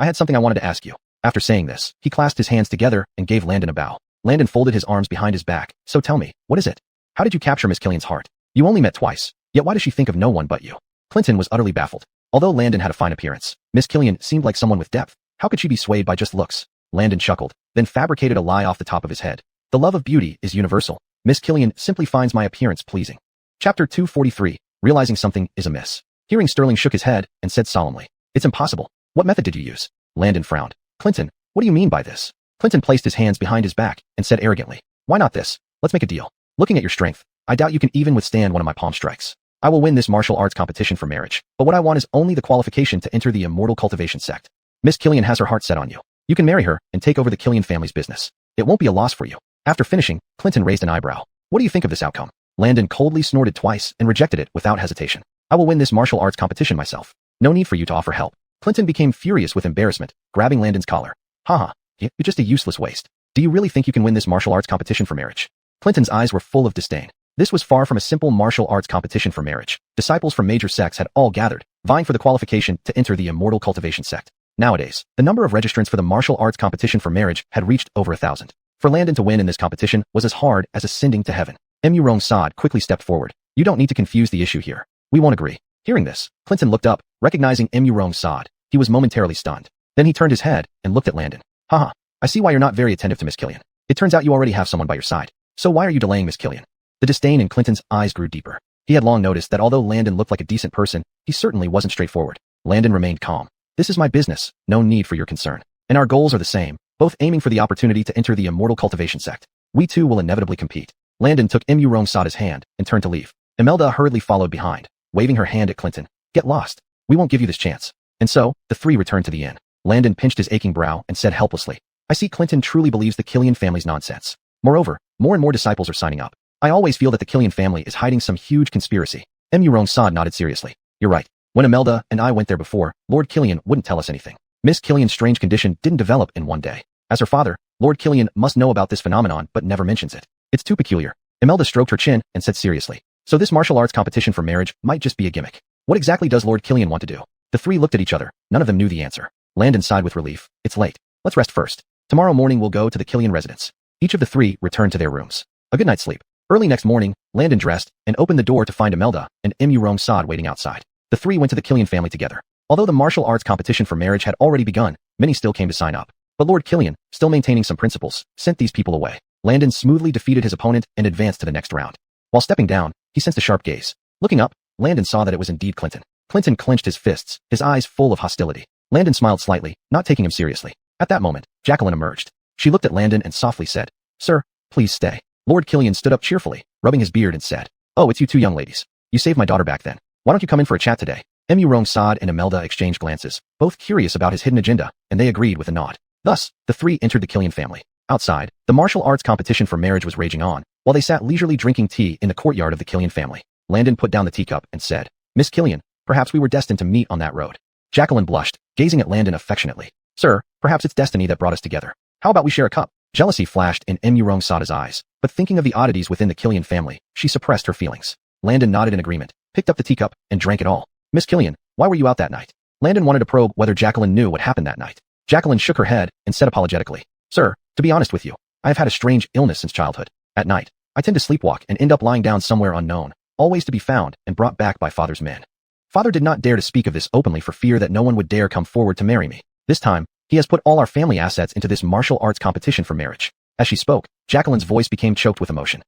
I had something I wanted to ask you. After saying this, he clasped his hands together and gave Landon a bow. Landon folded his arms behind his back. So tell me, what is it? How did you capture Miss Killian's heart? You only met twice, yet why does she think of no one but you? Clinton was utterly baffled. Although Landon had a fine appearance, Miss Killian seemed like someone with depth. How could she be swayed by just looks? Landon chuckled, then fabricated a lie off the top of his head. The love of beauty is universal. Miss Killian simply finds my appearance pleasing. Chapter 243, Realizing Something is Amiss. Hearing Sterling shook his head and said solemnly, It's impossible. What method did you use? Landon frowned. Clinton, what do you mean by this? Clinton placed his hands behind his back and said arrogantly, Why not this? Let's make a deal. Looking at your strength, I doubt you can even withstand one of my palm strikes. I will win this martial arts competition for marriage, but what I want is only the qualification to enter the immortal cultivation sect. Miss Killian has her heart set on you. You can marry her and take over the Killian family's business. It won't be a loss for you. After finishing, Clinton raised an eyebrow. What do you think of this outcome? Landon coldly snorted twice and rejected it without hesitation. I will win this martial arts competition myself. No need for you to offer help. Clinton became furious with embarrassment, grabbing Landon's collar. Haha, you're just a useless waste. Do you really think you can win this martial arts competition for marriage? Clinton's eyes were full of disdain. This was far from a simple martial arts competition for marriage. Disciples from major sects had all gathered, vying for the qualification to enter the immortal cultivation sect. Nowadays, the number of registrants for the martial arts competition for marriage had reached over 1,000. For Landon to win in this competition was as hard as ascending to heaven. Emurong Sod quickly stepped forward. You don't need to confuse the issue here. We won't agree. Hearing this, Clinton looked up, recognizing Emurong Sod. He was momentarily stunned. Then he turned his head and looked at Landon. Haha, I see why you're not very attentive to Miss Killian. It turns out you already have someone by your side. So why are you delaying Miss Killian? The disdain in Clinton's eyes grew deeper. He had long noticed that although Landon looked like a decent person, he certainly wasn't straightforward. Landon remained calm. This is my business, no need for your concern. And our goals are the same, both aiming for the opportunity to enter the immortal cultivation sect. We too will inevitably compete. Landon took Emurong Sada's hand and turned to leave. Imelda hurriedly followed behind, waving her hand at Clinton. Get lost. We won't give you this chance. And so, the three returned to the inn. Landon pinched his aching brow and said helplessly, I see Clinton truly believes the Killian family's nonsense. Moreover, more and more disciples are signing up. I always feel that the Killian family is hiding some huge conspiracy. Emurong Sad nodded seriously. You're right. When Imelda and I went there before, Lord Killian wouldn't tell us anything. Miss Killian's strange condition didn't develop in one day. As her father, Lord Killian must know about this phenomenon but never mentions it. It's too peculiar. Imelda stroked her chin and said seriously, so this martial arts competition for marriage might just be a gimmick. What exactly does Lord Killian want to do? The three looked at each other. None of them knew the answer. Landon sighed with relief. It's late. Let's rest first. Tomorrow morning we'll go to the Killian residence. Each of the three returned to their rooms. A good night's sleep. Early next morning, Landon dressed and opened the door to find Imelda and Emurong Sad waiting outside. The three went to the Killian family together. Although the martial arts competition for marriage had already begun, many still came to sign up. But Lord Killian, still maintaining some principles, sent these people away. Landon smoothly defeated his opponent and advanced to the next round. While stepping down, he sensed a sharp gaze. Looking up, Landon saw that it was indeed Clinton. Clinton clenched his fists, his eyes full of hostility. Landon smiled slightly, not taking him seriously. At that moment, Jacqueline emerged. She looked at Landon and softly said, Sir, please stay. Lord Killian stood up cheerfully, rubbing his beard and said, Oh, it's you two young ladies. You saved my daughter back then. Why don't you come in for a chat today? Emurong Sad and Imelda exchanged glances, both curious about his hidden agenda, and they agreed with a nod. Thus, the three entered the Killian family. Outside, the martial arts competition for marriage was raging on, while they sat leisurely drinking tea in the courtyard of the Killian family. Landon put down the teacup and said, Miss Killian, perhaps we were destined to meet on that road. Jacqueline blushed, gazing at Landon affectionately. Sir, perhaps it's destiny that brought us together. How about we share a cup? Jealousy flashed in Emurong Sada's eyes, but thinking of the oddities within the Killian family, she suppressed her feelings. Landon nodded in agreement, picked up the teacup, and drank it all. Miss Killian, why were you out that night? Landon wanted to probe whether Jacqueline knew what happened that night. Jacqueline shook her head and said apologetically, Sir, to be honest with you, I have had a strange illness since childhood. At night, I tend to sleepwalk and end up lying down somewhere unknown, always to be found and brought back by father's men. Father did not dare to speak of this openly for fear that no one would dare come forward to marry me. This time, he has put all our family assets into this martial arts competition for marriage. As she spoke, Jacqueline's voice became choked with emotion.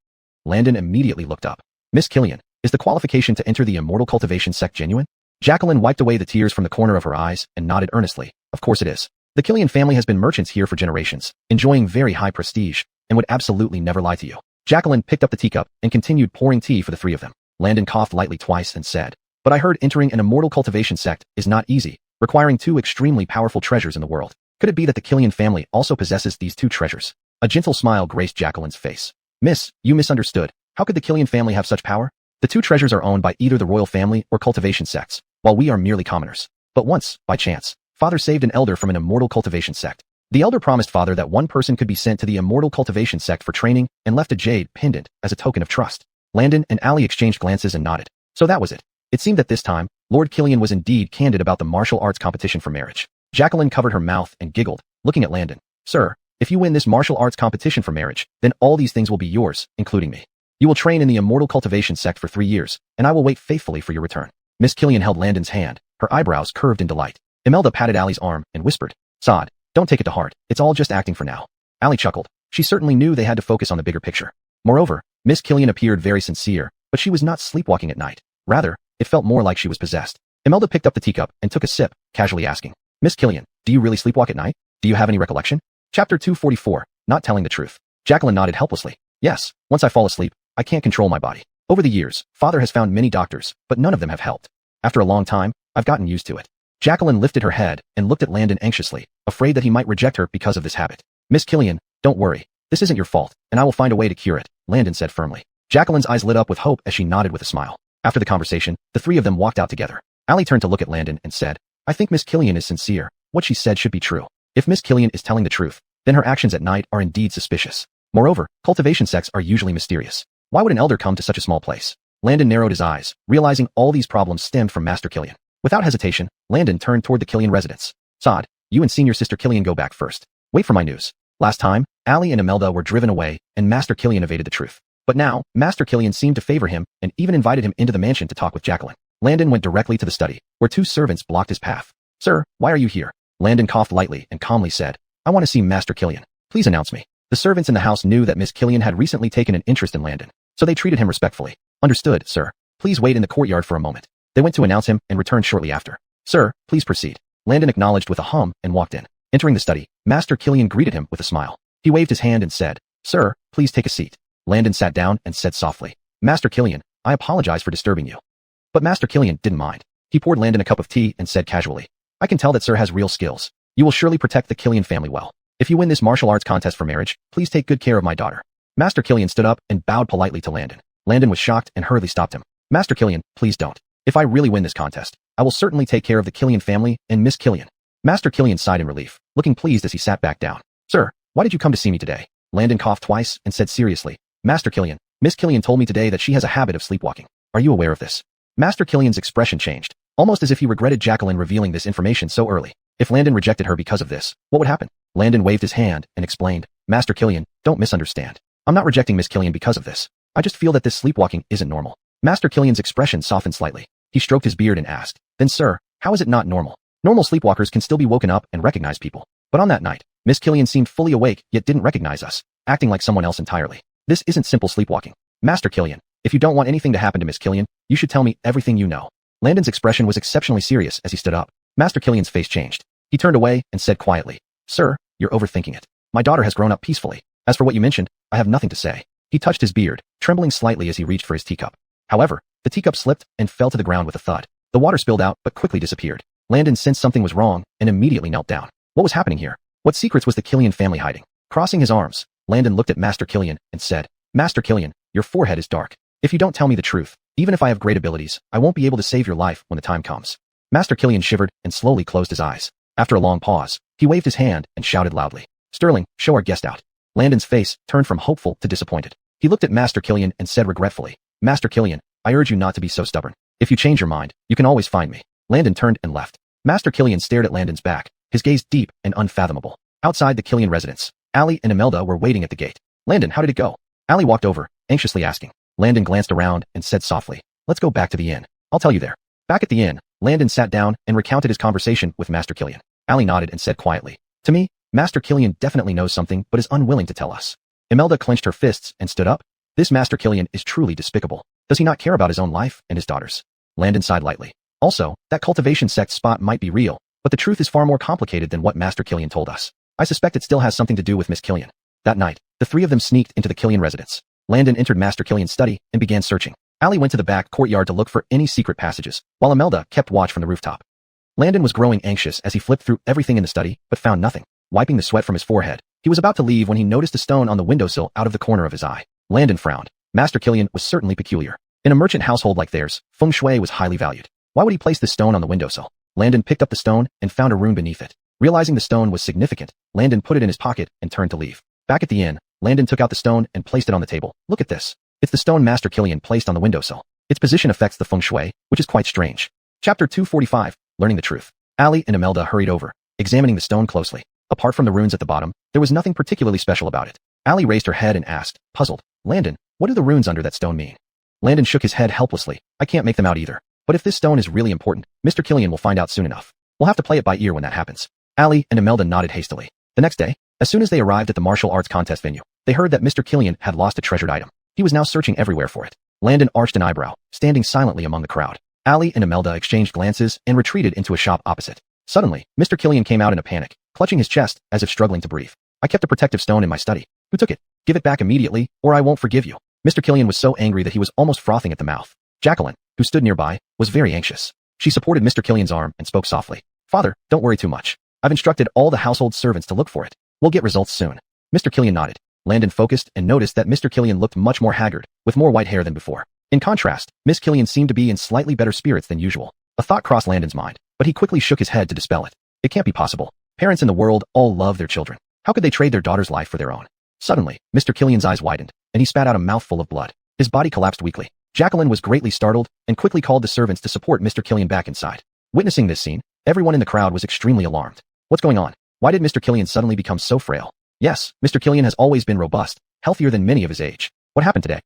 Landon immediately looked up. Miss Killian, is the qualification to enter the immortal cultivation sect genuine? Jacqueline wiped away the tears from the corner of her eyes and nodded earnestly. Of course it is. The Killian family has been merchants here for generations, enjoying very high prestige, and would absolutely never lie to you. Jacqueline picked up the teacup and continued pouring tea for the three of them. Landon coughed lightly twice and said, But I heard entering an immortal cultivation sect is not easy, requiring two extremely powerful treasures in the world. Could it be that the Killian family also possesses these two treasures? A gentle smile graced Jacqueline's face. Miss, you misunderstood. How could the Killian family have such power? The two treasures are owned by either the royal family or cultivation sects, while we are merely commoners. But once, by chance, Father saved an elder from an immortal cultivation sect. The elder promised Father that one person could be sent to the immortal cultivation sect for training and left a jade pendant as a token of trust. Landon and Allie exchanged glances and nodded. So that was it. It seemed that this time, Lord Killian was indeed candid about the martial arts competition for marriage. Jacqueline covered her mouth and giggled, looking at Landon. Sir, if you win this martial arts competition for marriage, then all these things will be yours, including me. You will train in the immortal cultivation sect for 3 years, and I will wait faithfully for your return. Miss Killian held Landon's hand, her eyebrows curved in delight. Imelda patted Allie's arm and whispered, Sod, don't take it to heart, it's all just acting for now. Allie chuckled. She certainly knew they had to focus on the bigger picture. Moreover, Miss Killian appeared very sincere, but she was not sleepwalking at night. Rather, it felt more like she was possessed. Imelda picked up the teacup and took a sip, casually asking, Miss Killian, do you really sleepwalk at night? Do you have any recollection? Chapter 244, Not Telling the Truth. Jacqueline nodded helplessly. Yes, once I fall asleep, I can't control my body. Over the years, Father has found many doctors, but none of them have helped. After a long time, I've gotten used to it. Jacqueline lifted her head and looked at Landon anxiously, afraid that he might reject her because of this habit. Miss Killian, don't worry. This isn't your fault, and I will find a way to cure it, Landon said firmly. Jacqueline's eyes lit up with hope as she nodded with a smile. After the conversation, the three of them walked out together. Allie turned to look at Landon and said, I think Miss Killian is sincere. What she said should be true. If Miss Killian is telling the truth, then her actions at night are indeed suspicious. Moreover, cultivation sects are usually mysterious. Why would an elder come to such a small place? Landon narrowed his eyes, realizing all these problems stemmed from Master Killian. Without hesitation, Landon turned toward the Killian residence. Sod, you and senior sister Killian go back first. Wait for my news. Last time, Allie and Imelda were driven away, and Master Killian evaded the truth. But now, Master Killian seemed to favor him and even invited him into the mansion to talk with Jacqueline. Landon went directly to the study, where 2 servants blocked his path. Sir, why are you here? Landon coughed lightly and calmly said, I want to see Master Killian. Please announce me. The servants in the house knew that Miss Killian had recently taken an interest in Landon, so they treated him respectfully. Understood, sir. Please wait in the courtyard for a moment. They went to announce him and returned shortly after. Sir, please proceed. Landon acknowledged with a hum and walked in. Entering the study, Master Killian greeted him with a smile. He waved his hand and said, Sir, please take a seat. Landon sat down and said softly, Master Killian, I apologize for disturbing you. But Master Killian didn't mind. He poured Landon a cup of tea and said casually, I can tell that Sir has real skills. You will surely protect the Killian family well. If you win this martial arts contest for marriage, please take good care of my daughter. Master Killian stood up and bowed politely to Landon. Landon was shocked and hurriedly stopped him. Master Killian, please don't. If I really win this contest, I will certainly take care of the Killian family and Miss Killian. Master Killian sighed in relief, looking pleased as he sat back down. Sir, why did you come to see me today? Landon coughed twice and said seriously, Master Killian, Miss Killian told me today that she has a habit of sleepwalking. Are you aware of this? Master Killian's expression changed, almost as if he regretted Jacqueline revealing this information so early. If Landon rejected her because of this, what would happen? Landon waved his hand and explained, Master Killian, don't misunderstand. I'm not rejecting Miss Killian because of this. I just feel that this sleepwalking isn't normal. Master Killian's expression softened slightly. He stroked his beard and asked, Then sir, how is it not normal? Normal sleepwalkers can still be woken up and recognize people. But on that night, Miss Killian seemed fully awake yet didn't recognize us, acting like someone else entirely. This isn't simple sleepwalking. Master Killian, if you don't want anything to happen to Miss Killian, you should tell me everything you know. Landon's expression was exceptionally serious as he stood up. Master Killian's face changed. He turned away and said quietly, Sir, you're overthinking it. My daughter has grown up peacefully. As for what you mentioned, I have nothing to say. He touched his beard, trembling slightly as he reached for his teacup. However, the teacup slipped and fell to the ground with a thud. The water spilled out but quickly disappeared. Landon sensed something was wrong and immediately knelt down. What was happening here? What secrets was the Killian family hiding? Crossing his arms, Landon looked at Master Killian and said, Master Killian, your forehead is dark. If you don't tell me the truth, even if I have great abilities, I won't be able to save your life when the time comes. Master Killian shivered and slowly closed his eyes. After a long pause, he waved his hand and shouted loudly, Sterling, show our guest out. Landon's face turned from hopeful to disappointed. He looked at Master Killian and said regretfully, Master Killian, I urge you not to be so stubborn. If you change your mind, you can always find me. Landon turned and left. Master Killian stared at Landon's back, his gaze deep and unfathomable. Outside the Killian residence, Allie and Imelda were waiting at the gate. Landon, how did it go? Allie walked over, anxiously asking. Landon glanced around and said softly, Let's go back to the inn. I'll tell you there. Back at the inn, Landon sat down and recounted his conversation with Master Killian. Allie nodded and said quietly, To me, Master Killian definitely knows something but is unwilling to tell us. Imelda clenched her fists and stood up. This Master Killian is truly despicable. Does he not care about his own life and his daughter's? Landon sighed lightly. Also, that cultivation sect spot might be real, but the truth is far more complicated than what Master Killian told us. I suspect it still has something to do with Miss Killian. That night, the three of them sneaked into the Killian residence. Landon entered Master Killian's study and began searching. Allie went to the back courtyard to look for any secret passages, while Imelda kept watch from the rooftop. Landon was growing anxious as he flipped through everything in the study, but found nothing. Wiping the sweat from his forehead, He was about to leave when he noticed a stone on the windowsill out of the corner of his eye. Landon frowned. Master Killian was certainly peculiar. In a merchant household like theirs, feng shui was highly valued. Why would he place this stone on the windowsill? Landon picked up the stone and found a rune beneath it. Realizing the stone was significant, Landon put it in his pocket and turned to leave. Back at the inn, Landon took out the stone and placed it on the table. Look at this. It's the stone Master Killian placed on the windowsill. Its position affects the feng shui, which is quite strange. Chapter 245, Learning the Truth. Ali and Imelda hurried over, examining the stone closely. Apart from the runes at the bottom, there was nothing particularly special about it. Ali raised her head and asked, puzzled, Landon, what do the runes under that stone mean? Landon shook his head helplessly. I can't make them out either. But if this stone is really important, Mr. Killian will find out soon enough. We'll have to play it by ear when that happens. Ali and Imelda nodded hastily. The next day, as soon as they arrived at the martial arts contest venue, they heard that Mr. Killian had lost a treasured item. He was now searching everywhere for it. Landon arched an eyebrow, standing silently among the crowd. Ali and Imelda exchanged glances and retreated into a shop opposite. Suddenly, Mr. Killian came out in a panic, clutching his chest as if struggling to breathe. I kept a protective stone in my study. Who took it? Give it back immediately, or I won't forgive you. Mr. Killian was so angry that he was almost frothing at the mouth. Jacqueline, who stood nearby, was very anxious. She supported Mr. Killian's arm and spoke softly. Father, don't worry too much. I've instructed all the household servants to look for it. We'll get results soon. Mr. Killian nodded. Landon focused and noticed that Mr. Killian looked much more haggard, with more white hair than before. In contrast, Miss Killian seemed to be in slightly better spirits than usual. A thought crossed Landon's mind, but he quickly shook his head to dispel it. It can't be possible. Parents in the world all love their children. How could they trade their daughter's life for their own? Suddenly, Mr. Killian's eyes widened, and he spat out a mouthful of blood. His body collapsed weakly. Jacqueline was greatly startled and quickly called the servants to support Mr. Killian back inside. Witnessing this scene, everyone in the crowd was extremely alarmed. What's going on? Why did Mr. Killian suddenly become so frail? Yes, Mr. Killian has always been robust, healthier than many of his age. What happened today?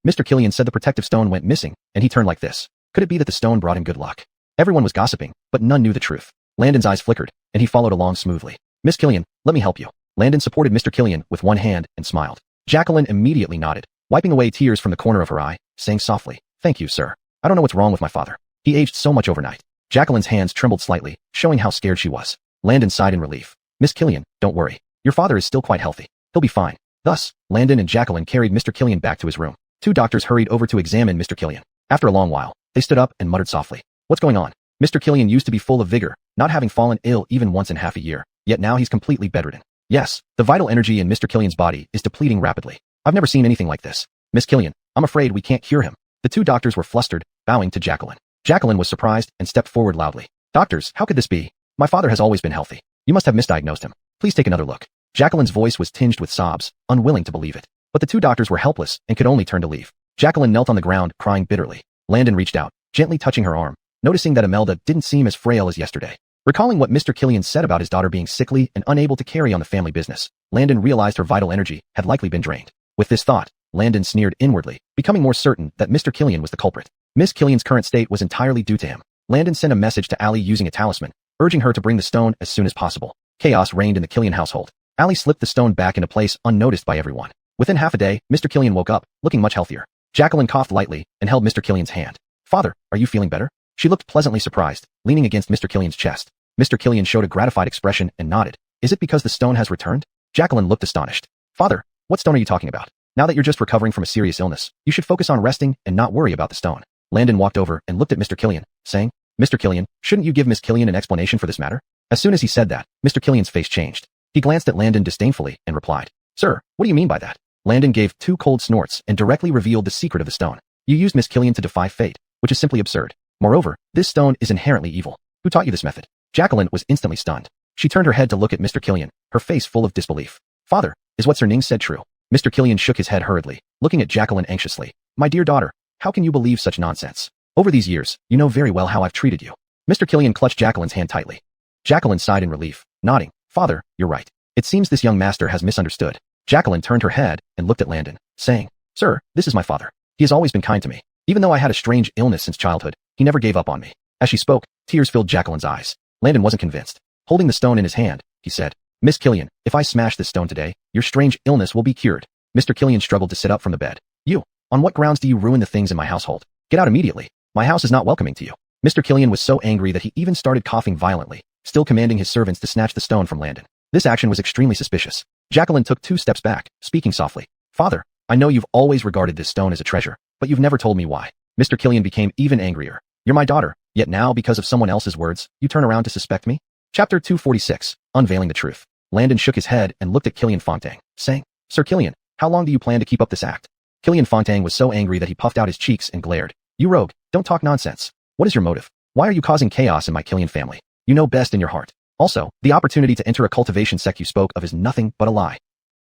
Mr. Killian said the protective stone went missing, and he turned like this. Could it be that the stone brought him good luck? Everyone was gossiping, but none knew the truth. Landon's eyes flickered, and he followed along smoothly. Miss Killian, let me help you. Landon supported Mr. Killian with one hand and smiled. Jacqueline immediately nodded, wiping away tears from the corner of her eye, saying softly, Thank you, sir. I don't know what's wrong with my father. He aged so much overnight. Jacqueline's hands trembled slightly, showing how scared she was. Landon sighed in relief. Miss Killian, don't worry. Your father is still quite healthy. He'll be fine. Thus, Landon and Jacqueline carried Mr. Killian back to his room. Two doctors hurried over to examine Mr. Killian. After a long while, they stood up and muttered softly. What's going on? Mr. Killian used to be full of vigor, not having fallen ill even once in half a year, yet now he's completely bedridden. Yes, the vital energy in Mr. Killian's body is depleting rapidly. I've never seen anything like this. Miss Killian, I'm afraid we can't cure him. The two doctors were flustered, bowing to Jacqueline. Jacqueline was surprised and stepped forward loudly. Doctors, how could this be? My father has always been healthy. You must have misdiagnosed him. Please take another look. Jacqueline's voice was tinged with sobs, unwilling to believe it. But the two doctors were helpless and could only turn to leave. Jacqueline knelt on the ground, crying bitterly. Landon reached out, gently touching her arm, noticing that Imelda didn't seem as frail as yesterday. Recalling what Mr. Killian said about his daughter being sickly and unable to carry on the family business, Landon realized her vital energy had likely been drained. With this thought, Landon sneered inwardly, becoming more certain that Mr. Killian was the culprit. Miss Killian's current state was entirely due to him. Landon sent a message to Ali using a talisman, urging her to bring the stone as soon as possible. Chaos reigned in the Killian household. Ali slipped the stone back into place unnoticed by everyone. Within half a day, Mr. Killian woke up, looking much healthier. Jacqueline coughed lightly and held Mr. Killian's hand. Father, are you feeling better? She looked pleasantly surprised, leaning against Mr. Killian's chest. Mr. Killian showed a gratified expression and nodded. Is it because the stone has returned? Jacqueline looked astonished. Father, what stone are you talking about? Now that you're just recovering from a serious illness, you should focus on resting and not worry about the stone. Landon walked over and looked at Mr. Killian, saying, Mr. Killian, shouldn't you give Miss Killian an explanation for this matter? As soon as he said that, Mr. Killian's face changed. He glanced at Landon disdainfully and replied, Sir, what do you mean by that? Landon gave two cold snorts and directly revealed the secret of the stone. You used Miss Killian to defy fate, which is simply absurd. Moreover, this stone is inherently evil. Who taught you this method? Jacqueline was instantly stunned. She turned her head to look at Mr. Killian, her face full of disbelief. Father, is what Sir Ning said true? Mr. Killian shook his head hurriedly, looking at Jacqueline anxiously. My dear daughter, how can you believe such nonsense? Over these years, you know very well how I've treated you. Mr. Killian clutched Jacqueline's hand tightly. Jacqueline sighed in relief, nodding. Father, you're right. It seems this young master has misunderstood. Jacqueline turned her head and looked at Landon, saying, Sir, this is my father. He has always been kind to me. Even though I had a strange illness since childhood, he never gave up on me. As she spoke, tears filled Jacqueline's eyes. Landon wasn't convinced. Holding the stone in his hand, he said, Miss Killian, if I smash this stone today, your strange illness will be cured. Mr. Killian struggled to sit up from the bed. You, on what grounds do you ruin the things in my household? Get out immediately. My house is not welcoming to you. Mr. Killian was so angry that he even started coughing violently, still commanding his servants to snatch the stone from Landon. This action was extremely suspicious. Jacqueline took 2 steps back, speaking softly. Father, I know you've always regarded this stone as a treasure, but you've never told me why. Mr. Killian became even angrier. You're my daughter, yet now because of someone else's words, you turn around to suspect me? Chapter 246, Unveiling the Truth. Landon shook his head and looked at Killian Flaunting, saying, Sir Killian, how long do you plan to keep up this act? Killian Flaunting was so angry that he puffed out his cheeks and glared. You rogue, don't talk nonsense. What is your motive? Why are you causing chaos in my Killian family? You know best in your heart. Also, the opportunity to enter a cultivation sect you spoke of is nothing but a lie.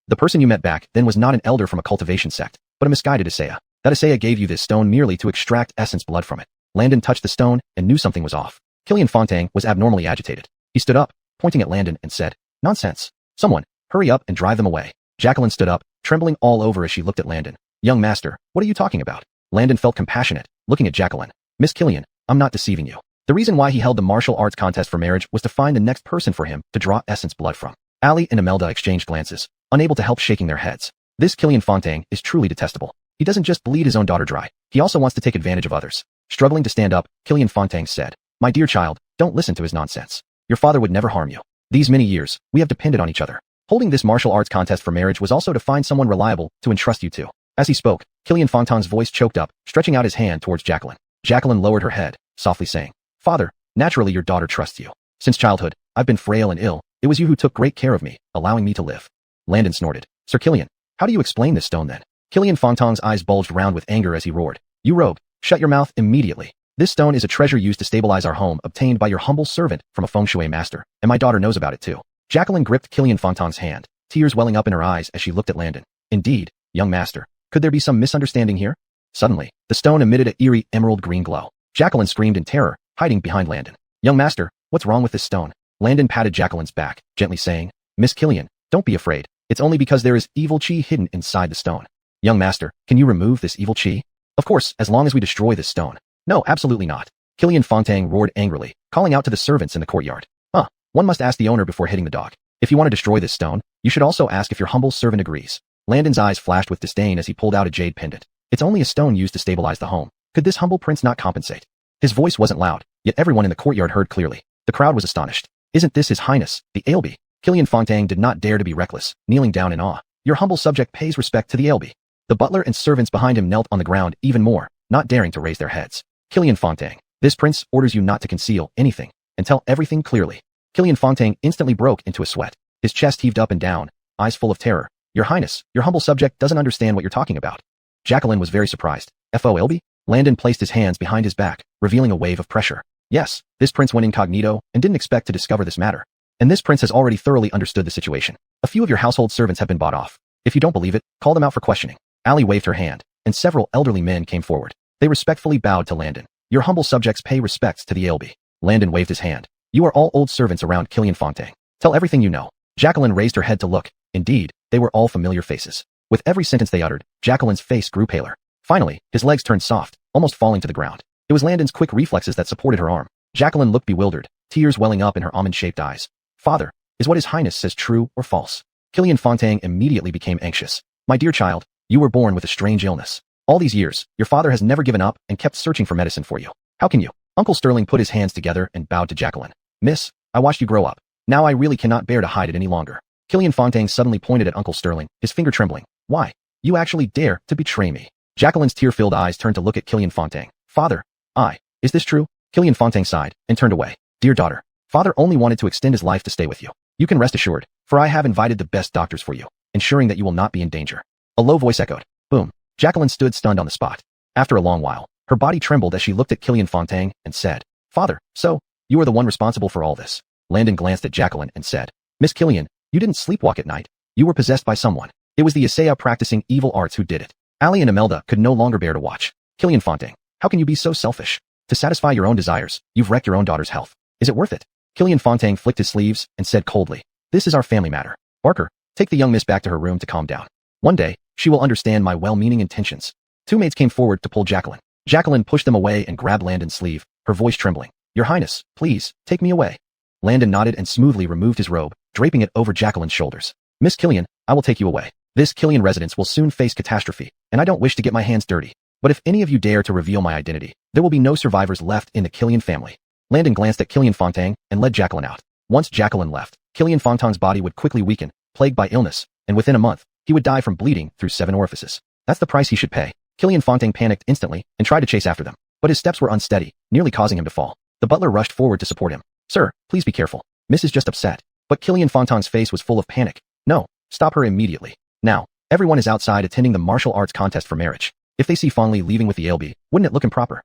The person you met back then was not an elder from a cultivation sect, but a misguided Isaiah. That Isaiah gave you this stone merely to extract essence blood from it. Landon touched the stone and knew something was off. Killian Flaunting was abnormally agitated. He stood up, pointing at Landon, and said, Nonsense. Someone, hurry up and drive them away. Jacqueline stood up, trembling all over as she looked at Landon. Young master, what are you talking about? Landon felt compassionate, looking at Jacqueline. Miss Killian, I'm not deceiving you. The reason why he held the martial arts contest for marriage was to find the next person for him to draw essence blood from. Ali and Imelda exchanged glances, unable to help shaking their heads. This Killian Flaunting is truly detestable. He doesn't just bleed his own daughter dry, he also wants to take advantage of others. Struggling to stand up, Killian Flaunting said, My dear child, don't listen to his nonsense. Your father would never harm you. These many years, we have depended on each other. Holding this martial arts contest for marriage was also to find someone reliable to entrust you to. As he spoke, Killian Flaunting's voice choked up, stretching out his hand towards Jacqueline. Jacqueline lowered her head, softly saying, Father, naturally your daughter trusts you. Since childhood, I've been frail and ill. It was you who took great care of me, allowing me to live. Landon snorted. Sir Killian, how do you explain this stone then? Killian Flaunting's eyes bulged round with anger as he roared. You rogue, shut your mouth immediately. This stone is a treasure used to stabilize our home, obtained by your humble servant from a feng shui master, and my daughter knows about it too. Jacqueline gripped Killian Flaunting's hand, tears welling up in her eyes as she looked at Landon. Indeed, young master, could there be some misunderstanding here? Suddenly, the stone emitted an eerie emerald green glow. Jacqueline screamed in terror, hiding behind Landon. Young master, what's wrong with this stone? Landon patted Jacqueline's back, gently saying, Miss Killian, don't be afraid. It's only because there is evil chi hidden inside the stone. Young master, can you remove this evil chi? Of course, as long as we destroy this stone. No, absolutely not. Killian Flaunting roared angrily, calling out to the servants in the courtyard. One must ask the owner before hitting the dog. If you want to destroy this stone, you should also ask if your humble servant agrees. Landon's eyes flashed with disdain as he pulled out a jade pendant. It's only a stone used to stabilize the home. Could this humble prince not compensate? His voice wasn't loud, yet everyone in the courtyard heard clearly. The crowd was astonished. Isn't this his highness, the Ailbe? Killian Flaunting did not dare to be reckless, kneeling down in awe. Your humble subject pays respect to the Ailbe. The butler and servants behind him knelt on the ground even more, not daring to raise their heads. Killian Flaunting, this prince orders you not to conceal anything, and tell everything clearly. Killian Flaunting instantly broke into a sweat. His chest heaved up and down, eyes full of terror. Your highness, your humble subject doesn't understand what you're talking about. Jacqueline was very surprised. F.O.L.B.? Landon placed his hands behind his back, revealing a wave of pressure. Yes, this prince went incognito and didn't expect to discover this matter. And this prince has already thoroughly understood the situation. A few of your household servants have been bought off. If you don't believe it, call them out for questioning. Ali waved her hand, and several elderly men came forward. They respectfully bowed to Landon. Your humble subjects pay respects to the Ailbe. Landon waved his hand. You are all old servants around Killian Flaunting. Tell everything you know. Jacqueline raised her head to look. Indeed, they were all familiar faces. With every sentence they uttered, Jacqueline's face grew paler. Finally, his legs turned soft, almost falling to the ground. It was Landon's quick reflexes that supported her arm. Jacqueline looked bewildered, tears welling up in her almond-shaped eyes. Father, is what his highness says true or false? Killian Flaunting immediately became anxious. My dear child, you were born with a strange illness. All these years, your father has never given up and kept searching for medicine for you. How can you? Uncle Sterling put his hands together and bowed to Jacqueline. Miss, I watched you grow up. Now I really cannot bear to hide it any longer. Killian Flaunting suddenly pointed at Uncle Sterling, his finger trembling. Why? You actually dare to betray me. Jacqueline's tear-filled eyes turned to look at Killian Flaunting. Father, is this true? Killian Flaunting sighed and turned away. Dear daughter, father only wanted to extend his life to stay with you. You can rest assured, for I have invited the best doctors for you, ensuring that you will not be in danger. A low voice echoed. Boom. Jacqueline stood stunned on the spot. After a long while, her body trembled as she looked at Killian Flaunting and said, Father, so, you are the one responsible for all this. Landon glanced at Jacqueline and said, Miss Killian, you didn't sleepwalk at night. You were possessed by someone. It was the Isaiah practicing evil arts who did it. Ali and Imelda could no longer bear to watch. Killian Flaunting, how can you be so selfish? To satisfy your own desires, you've wrecked your own daughter's health. Is it worth it? Killian Flaunting flicked his sleeves and said coldly, This is our family matter. Barker, take the young miss back to her room to calm down. One day, she will understand my well-meaning intentions. Two maids came forward to pull Jacqueline. Jacqueline pushed them away and grabbed Landon's sleeve, her voice trembling. Your highness, please, take me away. Landon nodded and smoothly removed his robe, draping it over Jacqueline's shoulders. Miss Killian, I will take you away. This Killian residence will soon face catastrophe, and I don't wish to get my hands dirty. But if any of you dare to reveal my identity, there will be no survivors left in the Killian family. Landon glanced at Killian Flaunting and led Jacqueline out. Once Jacqueline left, Killian Flaunting's body would quickly weaken, plagued by illness, and within a month, he would die from bleeding through 7 orifices. That's the price he should pay. Killian Flaunting panicked instantly and tried to chase after them, but his steps were unsteady, nearly causing him to fall. The butler rushed forward to support him. Sir, please be careful. Miss is just upset. But Killian Fontang's face was full of panic. No, stop her immediately. Now, everyone is outside attending the martial arts contest for marriage. If they see Fongli leaving with the ALB, wouldn't it look improper?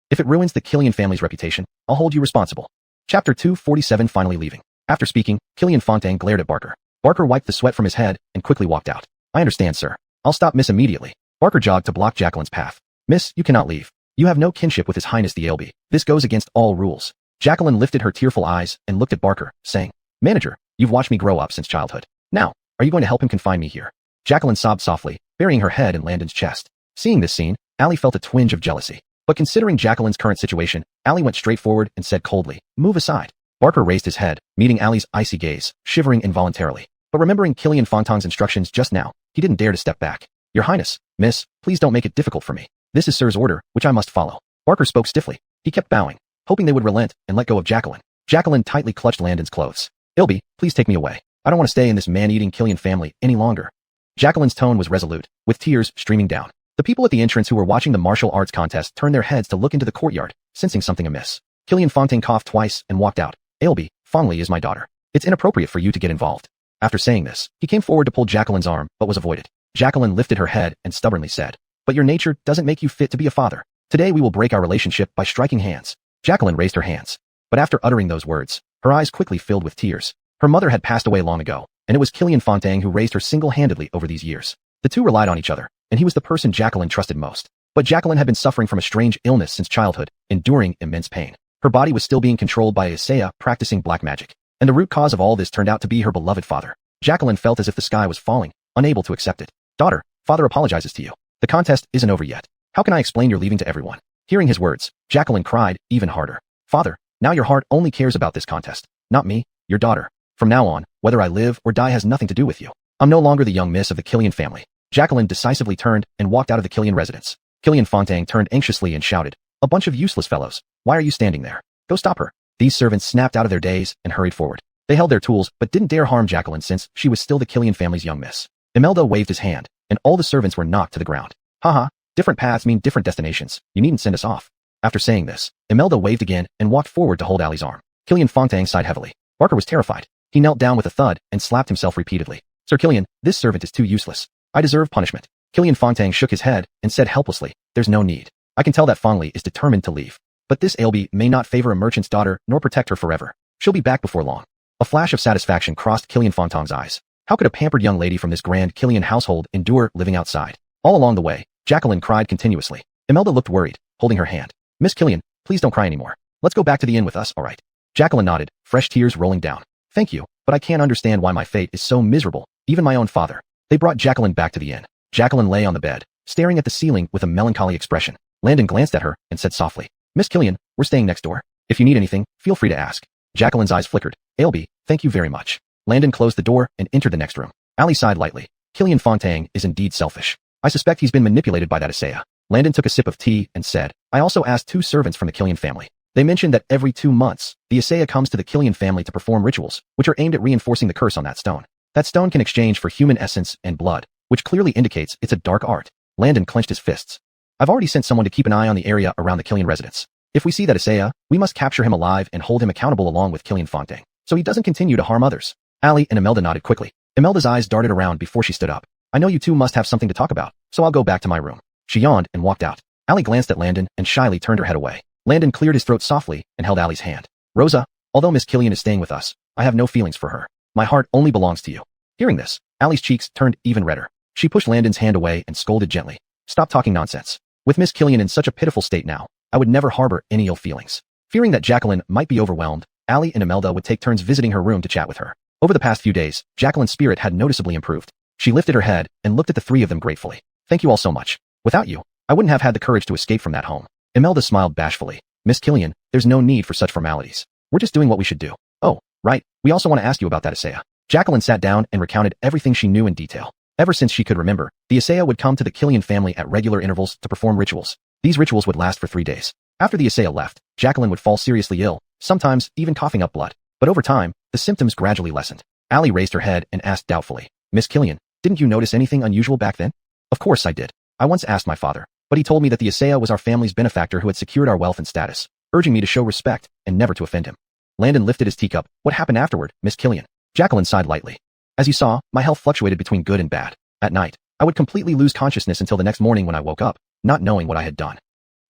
If it ruins the Killian family's reputation, I'll hold you responsible. Chapter 247 Finally leaving. After speaking, Killian Fontang glared at Barker. Barker wiped the sweat from his head and quickly walked out. I understand, sir. I'll stop Miss immediately. Barker jogged to block Jacqueline's path. Miss, you cannot leave. You have no kinship with His Highness the ALB. This goes against all rules. Jacqueline lifted her tearful eyes and looked at Barker, saying, Manager, you've watched me grow up since childhood. Now, are you going to help him confine me here? Jacqueline sobbed softly, burying her head in Landon's chest. Seeing this scene, Allie felt a twinge of jealousy. But considering Jacqueline's current situation, Allie went straight forward and said coldly, Move aside. Barker raised his head, meeting Allie's icy gaze, shivering involuntarily. But remembering Killian Fontang's instructions just now, he didn't dare to step back. Your Highness, Miss, please don't make it difficult for me. This is Sir's order, which I must follow. Barker spoke stiffly. He kept bowing, hoping they would relent and let go of Jacqueline. Jacqueline tightly clutched Landon's clothes. Ilby, please take me away. I don't want to stay in this man-eating Killian family any longer. Jacqueline's tone was resolute, with tears streaming down. The people at the entrance who were watching the martial arts contest turned their heads to look into the courtyard, sensing something amiss. Killian Fontang coughed twice and walked out. Ilby, Fongli is my daughter. It's inappropriate for you to get involved. After saying this, he came forward to pull Jacqueline's arm, but was avoided. Jacqueline lifted her head and stubbornly said, But your nature doesn't make you fit to be a father. Today we will break our relationship by striking hands. Jacqueline raised her hands. But after uttering those words, her eyes quickly filled with tears. Her mother had passed away long ago, and it was Killian Fontang who raised her single-handedly over these years. The two relied on each other, and he was the person Jacqueline trusted most. But Jacqueline had been suffering from a strange illness since childhood, enduring immense pain. Her body was still being controlled by Isaiah practicing black magic, and the root cause of all this turned out to be her beloved father. Jacqueline felt as if the sky was falling, unable to accept it. Daughter, father apologizes to you. The contest isn't over yet. How can I explain your leaving to everyone? Hearing his words, Jacqueline cried even harder. Father, now your heart only cares about this contest, not me, your daughter. From now on, whether I live or die has nothing to do with you. I'm no longer the young miss of the Killian family. Jacqueline decisively turned and walked out of the Killian residence. Killian Fontang turned anxiously and shouted, A bunch of useless fellows. Why are you standing there? Go stop her. These servants snapped out of their daze and hurried forward. They held their tools but didn't dare harm Jacqueline since she was still the Killian family's young miss. Imelda waved his hand, and all the servants were knocked to the ground. Haha, different paths mean different destinations. You needn't send us off. After saying this, Imelda waved again and walked forward to hold Allie's arm. Killian Fontang sighed heavily. Barker was terrified. He knelt down with a thud and slapped himself repeatedly. Sir Killian, this servant is too useless. I deserve punishment. Killian Fontang shook his head and said helplessly, There's no need. I can tell that Fongli is determined to leave. But this ALB may not favor a merchant's daughter nor protect her forever. She'll be back before long. A flash of satisfaction crossed Killian Fontang's eyes. How could a pampered young lady from this grand Killian household endure living outside? All along the way, Jacqueline cried continuously. Imelda looked worried, holding her hand. Miss Killian, please don't cry anymore. Let's go back to the inn with us, all right? Jacqueline nodded, fresh tears rolling down. Thank you, but I can't understand why my fate is so miserable, even my own father. They brought Jacqueline back to the inn. Jacqueline lay on the bed, staring at the ceiling with a melancholy expression. Landon glanced at her and said softly, Miss Killian, we're staying next door. If you need anything, feel free to ask. Jacqueline's eyes flickered. ALB, thank you very much. Landon closed the door and entered the next room. Allie sighed lightly. Killian Fontang is indeed selfish. I suspect he's been manipulated by that Isaiah. Landon took a sip of tea and said, I also asked 2 servants from the Killian family. They mentioned that every 2 months, the Isaiah comes to the Killian family to perform rituals, which are aimed at reinforcing the curse on that stone. That stone can exchange for human essence and blood, which clearly indicates it's a dark art. Landon clenched his fists. I've already sent someone to keep an eye on the area around the Killian residence. If we see that Isaiah, we must capture him alive and hold him accountable along with Killian Fontang, so he doesn't continue to harm others. Allie and Imelda nodded quickly. Imelda's eyes darted around before she stood up. I know you two must have something to talk about, so I'll go back to my room. She yawned and walked out. Allie glanced at Landon and shyly turned her head away. Landon cleared his throat softly and held Allie's hand. Rosa, although Miss Killian is staying with us, I have no feelings for her. My heart only belongs to you. Hearing this, Allie's cheeks turned even redder. She pushed Landon's hand away and scolded gently. Stop talking nonsense. With Miss Killian in such a pitiful state now, I would never harbor any ill feelings. Fearing that Jacqueline might be overwhelmed, Allie and Imelda would take turns visiting her room to chat with her. Over the past few days, Jacqueline's spirit had noticeably improved. She lifted her head and looked at the 3 of them gratefully. Thank you all so much. Without you, I wouldn't have had the courage to escape from that home. Imelda smiled bashfully. Miss Killian, there's no need for such formalities. We're just doing what we should do. Oh, right, we also want to ask you about that Isaiah. Jacqueline sat down and recounted everything she knew in detail. Ever since she could remember, the Isaiah would come to the Killian family at regular intervals to perform rituals. These rituals would last for 3 days. After the Isaiah left, Jacqueline would fall seriously ill, sometimes even coughing up blood. But over time, the symptoms gradually lessened. Allie raised her head and asked doubtfully, Miss Killian, didn't you notice anything unusual back then? Of course I did. I once asked my father, but he told me that the Isaiah was our family's benefactor who had secured our wealth and status, urging me to show respect and never to offend him. Landon lifted his teacup. What happened afterward, Miss Killian? Jacqueline sighed lightly. As you saw, my health fluctuated between good and bad. At night, I would completely lose consciousness until the next morning when I woke up, not knowing what I had done.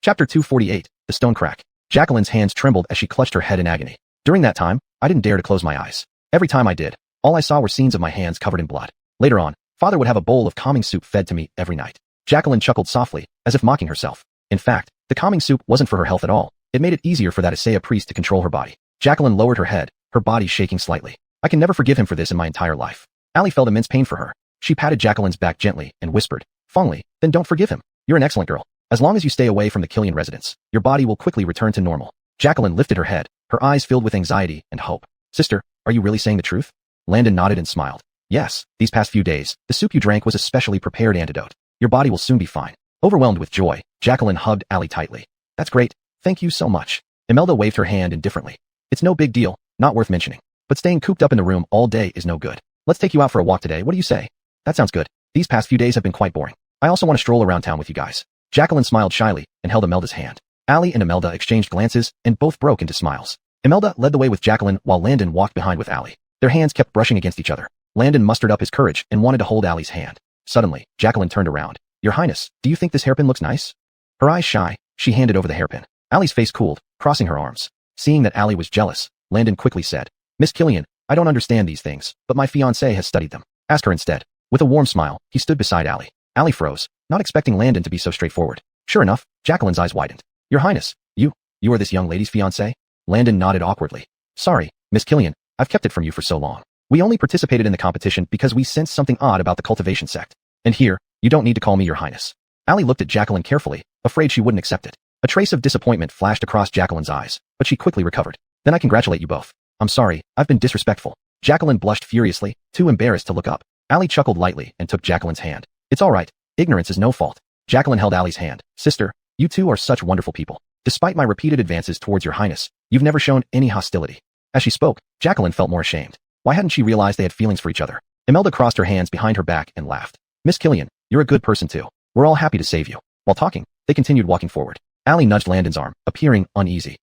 Chapter 248, The Stone Crack. Jacqueline's hands trembled as she clutched her head in agony. During that time, I didn't dare to close my eyes. Every time I did, all I saw were scenes of my hands covered in blood. Later on, Father would have a bowl of calming soup fed to me every night. Jacqueline chuckled softly, as if mocking herself. In fact, the calming soup wasn't for her health at all. It made it easier for that Isaiah priest to control her body. Jacqueline lowered her head, her body shaking slightly. I can never forgive him for this in my entire life. Allie felt immense pain for her. She patted Jacqueline's back gently and whispered, fondly, then don't forgive him. You're an excellent girl. As long as you stay away from the Killian residence, your body will quickly return to normal. Jacqueline lifted her head, her eyes filled with anxiety and hope. Sister, are you really saying the truth? Landon nodded and smiled. Yes, these past few days, the soup you drank was a specially prepared antidote. Your body will soon be fine. Overwhelmed with joy, Jacqueline hugged Allie tightly. That's great. Thank you so much. Imelda waved her hand indifferently. It's no big deal, not worth mentioning. But staying cooped up in the room all day is no good. Let's take you out for a walk today, what do you say? That sounds good. These past few days have been quite boring. I also want to stroll around town with you guys. Jacqueline smiled shyly and held Imelda's hand. Allie and Imelda exchanged glances and both broke into smiles. Imelda led the way with Jacqueline while Landon walked behind with Allie. Their hands kept brushing against each other. Landon mustered up his courage and wanted to hold Allie's hand. Suddenly, Jacqueline turned around. Your Highness, do you think this hairpin looks nice? Her eyes shy, she handed over the hairpin. Allie's face cooled, crossing her arms. Seeing that Allie was jealous, Landon quickly said, Miss Killian, I don't understand these things, but my fiancé has studied them. Ask her instead. With a warm smile, he stood beside Allie. Allie froze, not expecting Landon to be so straightforward. Sure enough, Jacqueline's eyes widened. Your Highness, you are this young lady's fiancé? Landon nodded awkwardly. Sorry, Miss Killian, I've kept it from you for so long. We only participated in the competition because we sensed something odd about the cultivation sect. And here, you don't need to call me your Highness. Allie looked at Jacqueline carefully, afraid she wouldn't accept it. A trace of disappointment flashed across Jacqueline's eyes, but she quickly recovered. Then I congratulate you both. I'm sorry, I've been disrespectful. Jacqueline blushed furiously, too embarrassed to look up. Allie chuckled lightly and took Jacqueline's hand. It's all right. Ignorance is no fault. Jacqueline held Allie's hand. Sister, you two are such wonderful people. Despite my repeated advances towards your Highness, you've never shown any hostility. As she spoke, Jacqueline felt more ashamed. Why hadn't she realized they had feelings for each other? Imelda crossed her hands behind her back and laughed. Miss Killian, you're a good person too. We're all happy to save you. While talking, they continued walking forward. Allie nudged Landon's arm, appearing uneasy.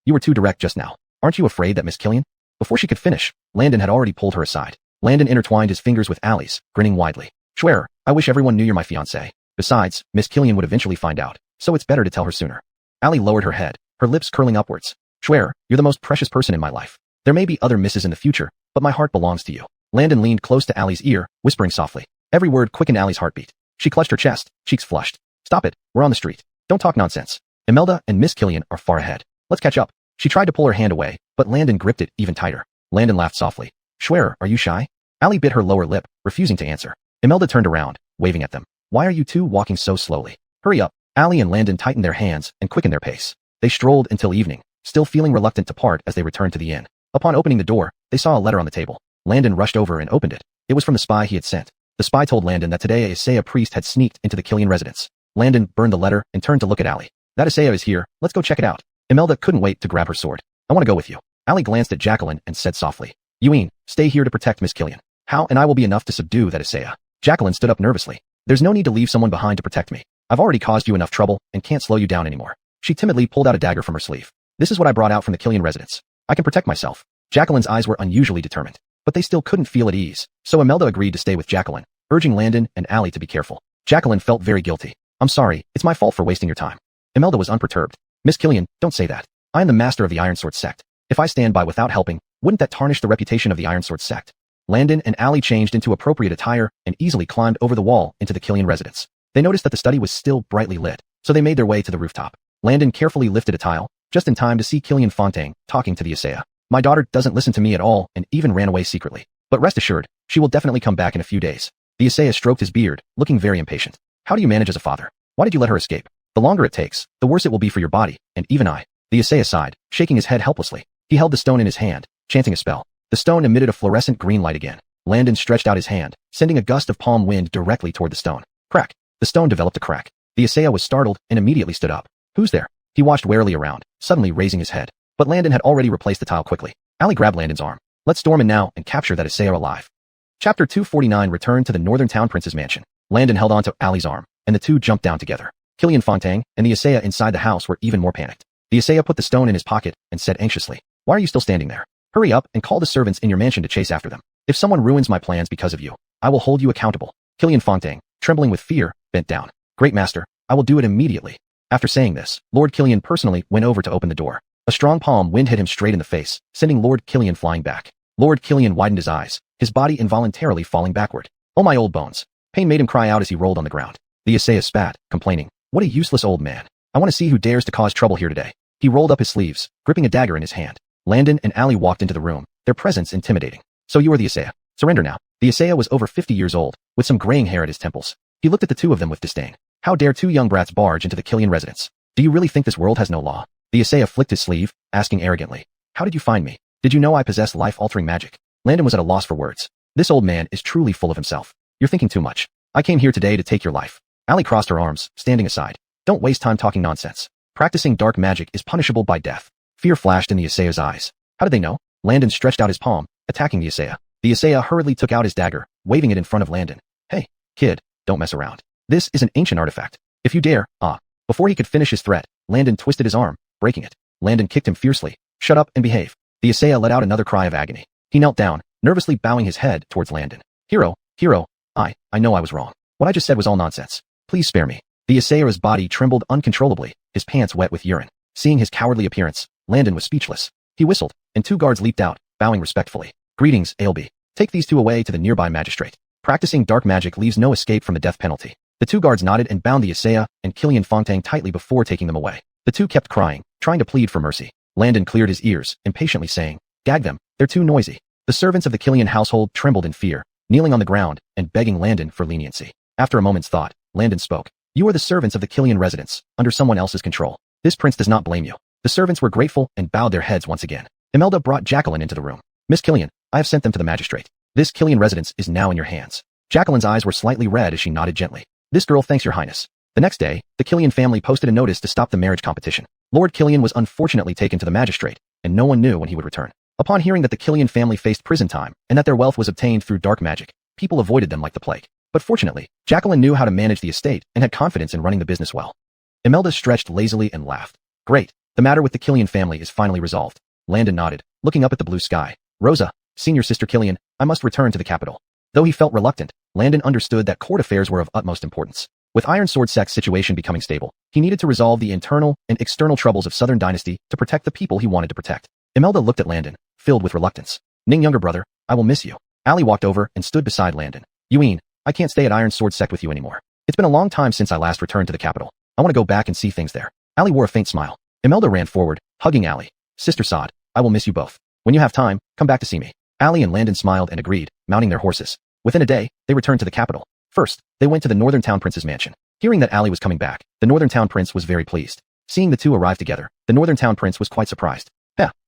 You were too direct just now. Aren't you afraid that Miss Killian? Before she could finish, Landon had already pulled her aside. Landon intertwined his fingers with Allie's, grinning widely. Schwerer, I wish everyone knew you're my fiancé. Besides, Miss Killian would eventually find out, so it's better to tell her sooner. Allie lowered her head, her lips curling upwards. Schwerer, you're the most precious person in my life. There may be other misses in the future, but my heart belongs to you. Landon leaned close to Allie's ear, whispering softly. Every word quickened Allie's heartbeat. She clutched her chest, cheeks flushed. Stop it, we're on the street. Don't talk nonsense. Imelda and Miss Killian are far ahead. Let's catch up. She tried to pull her hand away, but Landon gripped it even tighter. Landon laughed softly. Schwerer, are you shy? Allie bit her lower lip, refusing to answer. Imelda turned around, waving at them. Why are you two walking so slowly? Hurry up. Allie and Landon tightened their hands and quickened their pace. They strolled until evening, still feeling reluctant to part as they returned to the inn. Upon opening the door, they saw a letter on the table. Landon rushed over and opened it. It was from the spy he had sent. The spy told Landon that today a Isaiah priest had sneaked into the Killian residence. Landon burned the letter and turned to look at Allie. That Isaiah is here, let's go check it out. Imelda couldn't wait to grab her sword. I want to go with you. Allie glanced at Jacqueline and said softly. Eween, stay here to protect Miss Killian. How and I will be enough to subdue that Isaiah. Jacqueline stood up nervously. There's no need to leave someone behind to protect me. I've already caused you enough trouble and can't slow you down anymore. She timidly pulled out a dagger from her sleeve. This is what I brought out from the Killian residence. I can protect myself. Jacqueline's eyes were unusually determined, but they still couldn't feel at ease, so Imelda agreed to stay with Jacqueline, urging Landon and Allie to be careful. Jacqueline felt very guilty. I'm sorry, it's my fault for wasting your time. Imelda was unperturbed. Miss Killian, don't say that. I am the master of the Iron Sword sect. If I stand by without helping, wouldn't that tarnish the reputation of the Iron Sword sect? Landon and Allie changed into appropriate attire and easily climbed over the wall into the Killian residence. They noticed that the study was still brightly lit, so they made their way to the rooftop. Landon carefully lifted a tile, just in time to see Killian Flaunting talking to the Isaiah. My daughter doesn't listen to me at all and even ran away secretly. But rest assured, she will definitely come back in a few days. The Isaiah stroked his beard, looking very impatient. How do you manage as a father? Why did you let her escape? The longer it takes, the worse it will be for your body, and even I. The Isaiah sighed, shaking his head helplessly. He held the stone in his hand, chanting a spell. The stone emitted a fluorescent green light again. Landon stretched out his hand, sending a gust of palm wind directly toward the stone. Crack. The stone developed a crack. The Isaiah was startled and immediately stood up. Who's there? He watched warily around, suddenly raising his head. But Landon had already replaced the tile quickly. Allie grabbed Landon's arm. Let's storm in now and capture that Isaiah alive. Chapter 249 returned to the northern town prince's mansion. Landon held onto Allie's arm, and the two jumped down together. Killian Flaunting and the Isaiah inside the house were even more panicked. The Isaiah put the stone in his pocket and said anxiously, Why are you still standing there? Hurry up and call the servants in your mansion to chase after them. If someone ruins my plans because of you, I will hold you accountable. Flaunting, trembling with fear, bent down. Great master, I will do it immediately. After saying this, Lord Killian personally went over to open the door. A strong palm wind hit him straight in the face, sending Lord Killian flying back. Lord Killian widened his eyes, his body involuntarily falling backward. Oh my old bones. Pain made him cry out as he rolled on the ground. The Isaiah spat, complaining, what a useless old man. I want to see who dares to cause trouble here today. He rolled up his sleeves, gripping a dagger in his hand. Landon and Allie walked into the room, their presence intimidating. So you are the Isaiah. Surrender now. The Isaiah was over 50 years old, with some graying hair at his temples. He looked at the two of them with disdain. How dare two young brats barge into the Killian residence? Do you really think this world has no law? The Isaiah flicked his sleeve, asking arrogantly. How did you find me? Did you know I possess life-altering magic? Landon was at a loss for words. This old man is truly full of himself. You're thinking too much. I came here today to take your life. Allie crossed her arms, standing aside. Don't waste time talking nonsense. Practicing dark magic is punishable by death. Fear flashed in the Isaiah's eyes. How did they know? Landon stretched out his palm, attacking the Isaiah. The Isaiah hurriedly took out his dagger, waving it in front of Landon. Hey, kid, don't mess around. This is an ancient artifact. If you dare, Before he could finish his threat, Landon twisted his arm, breaking it. Landon kicked him fiercely. Shut up and behave. The Isaiah let out another cry of agony. He knelt down, nervously bowing his head towards Landon. Hero, I know I was wrong. What I just said was all nonsense. Please spare me. The Isaiah's body trembled uncontrollably, his pants wet with urine. Seeing his cowardly appearance, Landon was speechless. He whistled, and two guards leaped out, bowing respectfully. Greetings, Ailby. Take these two away to the nearby magistrate. Practicing dark magic leaves no escape from the death penalty. The two guards nodded and bound the Isaiah and Flaunting tightly before taking them away. The two kept crying, trying to plead for mercy. Landon cleared his ears, impatiently saying, Gag them, they're too noisy. The servants of the Killian household trembled in fear, kneeling on the ground and begging Landon for leniency. After a moment's thought, Landon spoke. You are the servants of the Killian residence, under someone else's control. This prince does not blame you. The servants were grateful and bowed their heads once again. Imelda brought Jacqueline into the room. Miss Killian, I have sent them to the magistrate. This Killian residence is now in your hands. Jacqueline's eyes were slightly red as she nodded gently. This girl thanks your highness. The next day, the Killian family posted a notice to stop the marriage competition. Lord Killian was unfortunately taken to the magistrate, and no one knew when he would return. Upon hearing that the Killian family faced prison time, and that their wealth was obtained through dark magic, people avoided them like the plague. But fortunately, Jacqueline knew how to manage the estate and had confidence in running the business well. Imelda stretched lazily and laughed. Great, the matter with the Killian family is finally resolved. Landon nodded, looking up at the blue sky. Rosa, senior sister Killian, I must return to the capital. Though he felt reluctant, Landon understood that court affairs were of utmost importance. With Iron Sword Sect's situation becoming stable, he needed to resolve the internal and external troubles of Southern Dynasty to protect the people he wanted to protect. Imelda looked at Landon, filled with reluctance. Ning, younger brother, I will miss you. Allie walked over and stood beside Landon. Yueen, I can't stay at Iron Sword Sect with you anymore. It's been a long time since I last returned to the capital. I want to go back and see things there. Allie wore a faint smile. Imelda ran forward, hugging Allie. Sister Sod, I will miss you both. When you have time, come back to see me. Allie and Landon smiled and agreed, mounting their horses. Within a day, they returned to the capital. First, they went to the Northern Town Prince's mansion. Hearing that Allie was coming back, the Northern Town Prince was very pleased. Seeing the two arrive together, the Northern Town Prince was quite surprised.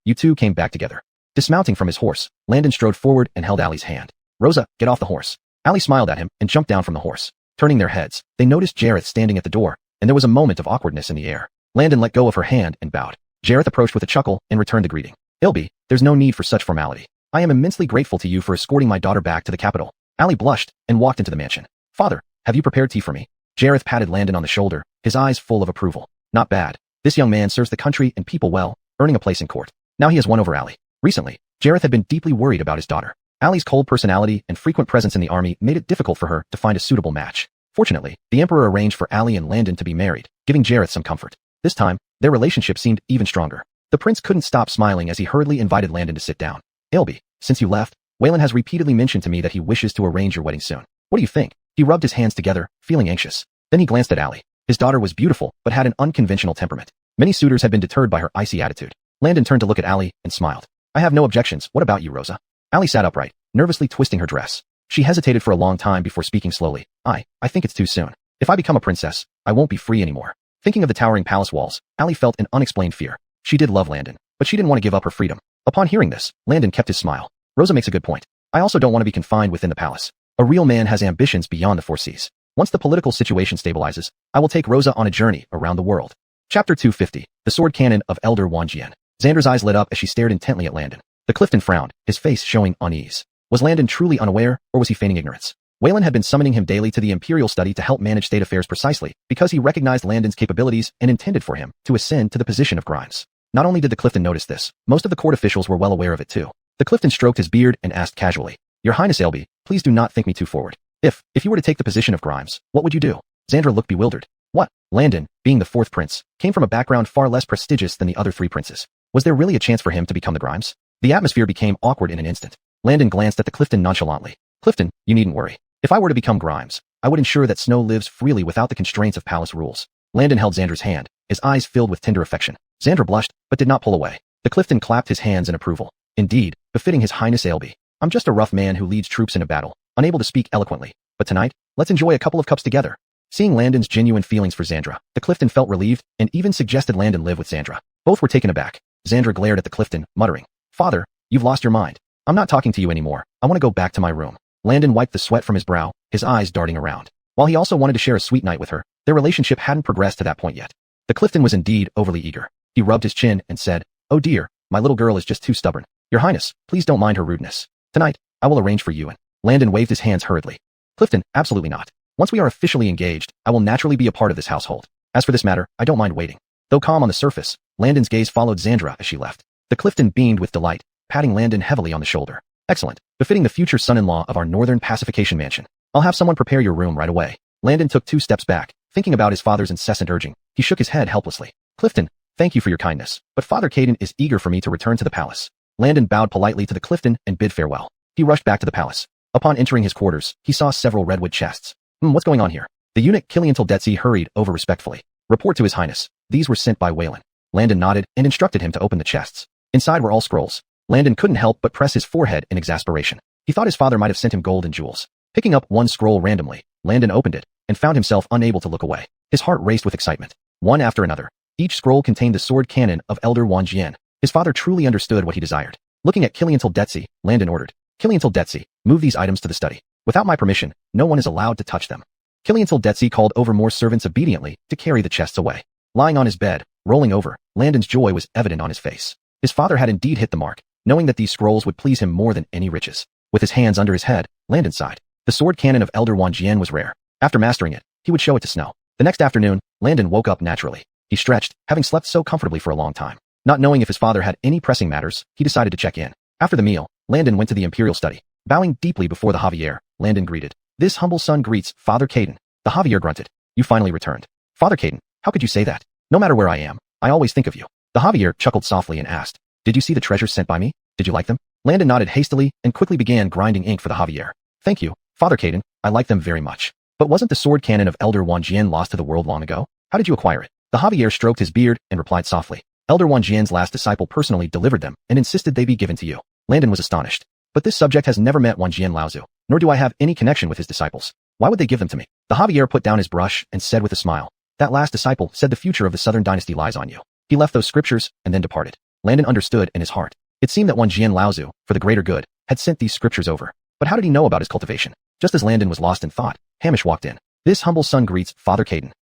You two came back together. Dismounting from his horse, Landon strode forward and held Allie's hand. Rosa, get off the horse. Allie smiled at him and jumped down from the horse. Turning their heads, they noticed Jareth standing at the door, and there was a moment of awkwardness in the air. Landon let go of her hand and bowed. Jareth approached with a chuckle and returned the greeting. Ilby, there's no need for such formality. I am immensely grateful to you for escorting my daughter back to the capital. Allie blushed and walked into the mansion. Father, have you prepared tea for me? Jareth patted Landon on the shoulder, his eyes full of approval. Not bad. This young man serves the country and people well, earning a place in court. Now he has won over Allie. Recently, Jareth had been deeply worried about his daughter. Allie's cold personality and frequent presence in the army made it difficult for her to find a suitable match. Fortunately, the Emperor arranged for Allie and Landon to be married, giving Jareth some comfort. This time, their relationship seemed even stronger. The prince couldn't stop smiling as he hurriedly invited Landon to sit down. Ilby, since you left, Waylon has repeatedly mentioned to me that he wishes to arrange your wedding soon. What do you think? He rubbed his hands together, feeling anxious. Then he glanced at Allie. His daughter was beautiful, but had an unconventional temperament. Many suitors had been deterred by her icy attitude. Landon turned to look at Allie and smiled. I have no objections. What about you, Rosa? Allie sat upright, nervously twisting her dress. She hesitated for a long time before speaking slowly. I think it's too soon. If I become a princess, I won't be free anymore. Thinking of the towering palace walls, Allie felt an unexplained fear. She did love Landon, but she didn't want to give up her freedom. Upon hearing this, Landon kept his smile. Rosa makes a good point. I also don't want to be confined within the palace. A real man has ambitions beyond the four seas. Once the political situation stabilizes, I will take Rosa on a journey around the world. Chapter 250, The Sword Cannon of Elder Wanjian. Xander's eyes lit up as she stared intently at Landon. The Clifton frowned, his face showing unease. Was Landon truly unaware, or was he feigning ignorance? Waylon had been summoning him daily to the Imperial study to help manage state affairs precisely because he recognized Landon's capabilities and intended for him to ascend to the position of Grimes. Not only did the Clifton notice this, most of the court officials were well aware of it too. The Clifton stroked his beard and asked casually, Your Highness Ailby, please do not think me too forward. If you were to take the position of Grimes, what would you do? Xandra looked bewildered. What? Landon, being the fourth prince, came from a background far less prestigious than the other three princes. Was there really a chance for him to become the Grimes? The atmosphere became awkward in an instant. Landon glanced at the Clifton nonchalantly. Clifton, you needn't worry. If I were to become Grimes, I would ensure that Snow lives freely without the constraints of palace rules. Landon held Xandra's hand, his eyes filled with tender affection. Xandra blushed, but did not pull away. The Clifton clapped his hands in approval. Indeed, befitting his Highness Ailby. I'm just a rough man who leads troops in a battle, unable to speak eloquently. But tonight, let's enjoy a couple of cups together. Seeing Landon's genuine feelings for Xandra, the Clifton felt relieved and even suggested Landon live with Xandra. Both were taken aback. Xandra glared at the Clifton, muttering, Father, you've lost your mind. I'm not talking to you anymore. I want to go back to my room. Landon wiped the sweat from his brow, his eyes darting around. While he also wanted to share a sweet night with her, their relationship hadn't progressed to that point yet. The Clifton was indeed overly eager. He rubbed his chin and said, Oh dear, my little girl is just too stubborn. Your Highness, please don't mind her rudeness. Tonight, I will arrange for you and Landon waved his hands hurriedly. Clifton, absolutely not. Once we are officially engaged, I will naturally be a part of this household. As for this matter, I don't mind waiting. Though calm on the surface, Landon's gaze followed Xandra as she left. The Clifton beamed with delight, patting Landon heavily on the shoulder. Excellent, befitting the future son-in-law of our northern pacification mansion. I'll have someone prepare your room right away. Landon took 2 steps back, thinking about his father's incessant urging. He shook his head helplessly. Clifton, thank you for your kindness, but Father Caden is eager for me to return to the palace. Landon bowed politely to the Clifton and bid farewell. He rushed back to the palace. Upon entering his quarters, he saw several redwood chests. What's going on here? The eunuch Killiantildetsi hurried over respectfully. Report to his highness. These were sent by Waylon. Landon nodded and instructed him to open the chests. Inside were all scrolls. Landon couldn't help but press his forehead in exasperation. He thought his father might have sent him gold and jewels. Picking up one scroll randomly, Landon opened it and found himself unable to look away. His heart raced with excitement. One after another, each scroll contained the sword cannon of Elder Wan Jian. His father truly understood what he desired. Looking at Killiantildetsi, Landon ordered, Killiantildetsi, move these items to the study. Without my permission, no one is allowed to touch them. Killiantildetsi called over more servants obediently to carry the chests away. Lying on his bed, rolling over, Landon's joy was evident on his face. His father had indeed hit the mark, knowing that these scrolls would please him more than any riches. With his hands under his head, Landon sighed. The sword cannon of Elder Wan Jian was rare. After mastering it, he would show it to Snow. The next afternoon, Landon woke up naturally. He stretched, having slept so comfortably for a long time. Not knowing if his father had any pressing matters, he decided to check in. After the meal, Landon went to the imperial study. Bowing deeply before the Javier, Landon greeted. This humble son greets Father Caden. The Javier grunted. You finally returned. Father Caden, how could you say that? No matter where I am, I always think of you. The Javier chuckled softly and asked, Did you see the treasures sent by me? Did you like them? Landon nodded hastily and quickly began grinding ink for the Javier. Thank you, Father Caden, I like them very much. But wasn't the sword cannon of Elder Wan Jian lost to the world long ago? How did you acquire it? The Javier stroked his beard and replied softly. Elder Wan Jian's last disciple personally delivered them and insisted they be given to you. Landon was astonished. But this subject has never met Wan Jian Laozu, nor do I have any connection with his disciples. Why would they give them to me? The Javier put down his brush and said with a smile, That last disciple said the future of the southern dynasty lies on you. He left those scriptures and then departed. Landon understood in his heart. It seemed that Wan Jian Laozu, for the greater good, had sent these scriptures over. But how did he know about his cultivation? Just as Landon was lost in thought, Hamish walked in. This humble son greets Father Caden.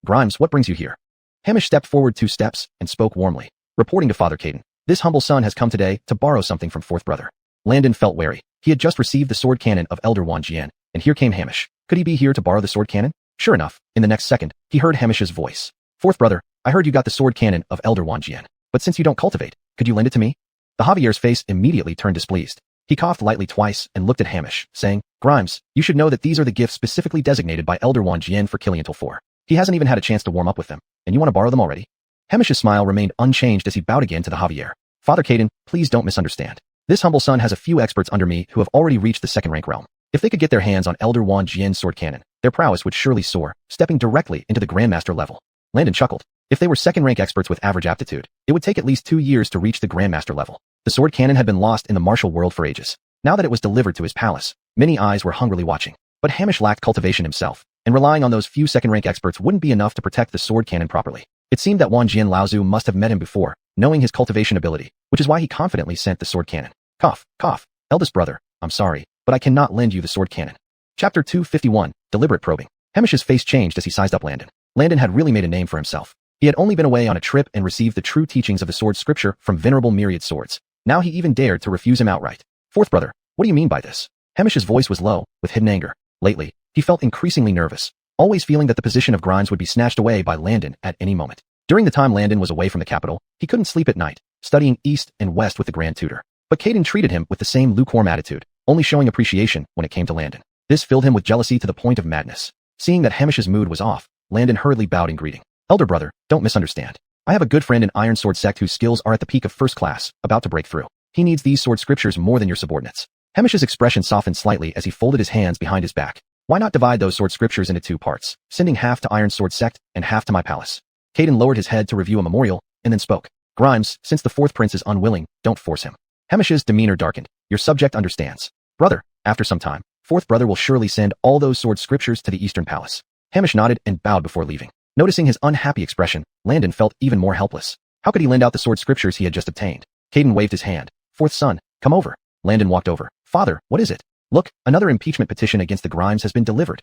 Grimes, what brings you here? Hamish stepped forward 2 steps and spoke warmly. Reporting to Father Caden, this humble son has come today to borrow something from fourth brother. Landon felt wary. He had just received the sword cannon of Elder Wan Jian, and here came Hamish. Could he be here to borrow the sword cannon? Sure enough, in the next second, he heard Hamish's voice. Fourth brother, I heard you got the sword cannon of Elder Wan Jian, but since you don't cultivate, could you lend it to me? The Javier's face immediately turned displeased. He coughed lightly twice and looked at Hamish, saying, Grimes, you should know that these are the gifts specifically designated by Elder Wan Jian for Killiantil IV. He hasn't even had a chance to warm up with them, and you want to borrow them already? Hamish's smile remained unchanged as he bowed again to the Javier. Father Caden, please don't misunderstand. This humble son has a few experts under me who have already reached the second rank realm. If they could get their hands on Elder Wan Jian's sword cannon, their prowess would surely soar, stepping directly into the Grandmaster level. Landon chuckled. If they were second-rank experts with average aptitude, it would take at least 2 years to reach the Grandmaster level. The sword cannon had been lost in the martial world for ages. Now that it was delivered to his palace, many eyes were hungrily watching. But Hamish lacked cultivation himself, and relying on those few second-rank experts wouldn't be enough to protect the sword cannon properly. It seemed that Wan Jian Laozu must have met him before, knowing his cultivation ability, which is why he confidently sent the sword cannon. Cough, cough. Eldest brother, I'm sorry, but I cannot lend you the sword cannon. Chapter 251, Deliberate Probing. Hamish's face changed as he sized up Landon. Landon had really made a name for himself. He had only been away on a trip and received the true teachings of the sword scripture from venerable myriad swords. Now he even dared to refuse him outright. Fourth brother, what do you mean by this? Hamish's voice was low, with hidden anger. Lately, he felt increasingly nervous, always feeling that the position of Grimes would be snatched away by Landon at any moment. During the time Landon was away from the capital, he couldn't sleep at night, studying east and west with the Grand Tutor. But Caden treated him with the same lukewarm attitude, only showing appreciation when it came to Landon. This filled him with jealousy to the point of madness. Seeing that Hamish's mood was off, Landon hurriedly bowed in greeting. Elder brother, don't misunderstand. I have a good friend in Iron Sword sect whose skills are at the peak of first class, about to break through. He needs these sword scriptures more than your subordinates. Hamish's expression softened slightly as he folded his hands behind his back. Why not divide those sword scriptures into 2 parts, sending half to Iron Sword sect and half to my palace? Caden lowered his head to review a memorial, and then spoke. Grimes, since the 4th prince is unwilling, don't force him. Hamish's demeanor darkened. Your subject understands. Brother, after some time, 4th brother will surely send all those sword scriptures to the Eastern Palace. Hamish nodded and bowed before leaving. Noticing his unhappy expression, Landon felt even more helpless. How could he lend out the sword scriptures he had just obtained? Caden waved his hand. 4th son, come over. Landon walked over. Father, what is it? Look, another impeachment petition against the Grimes has been delivered.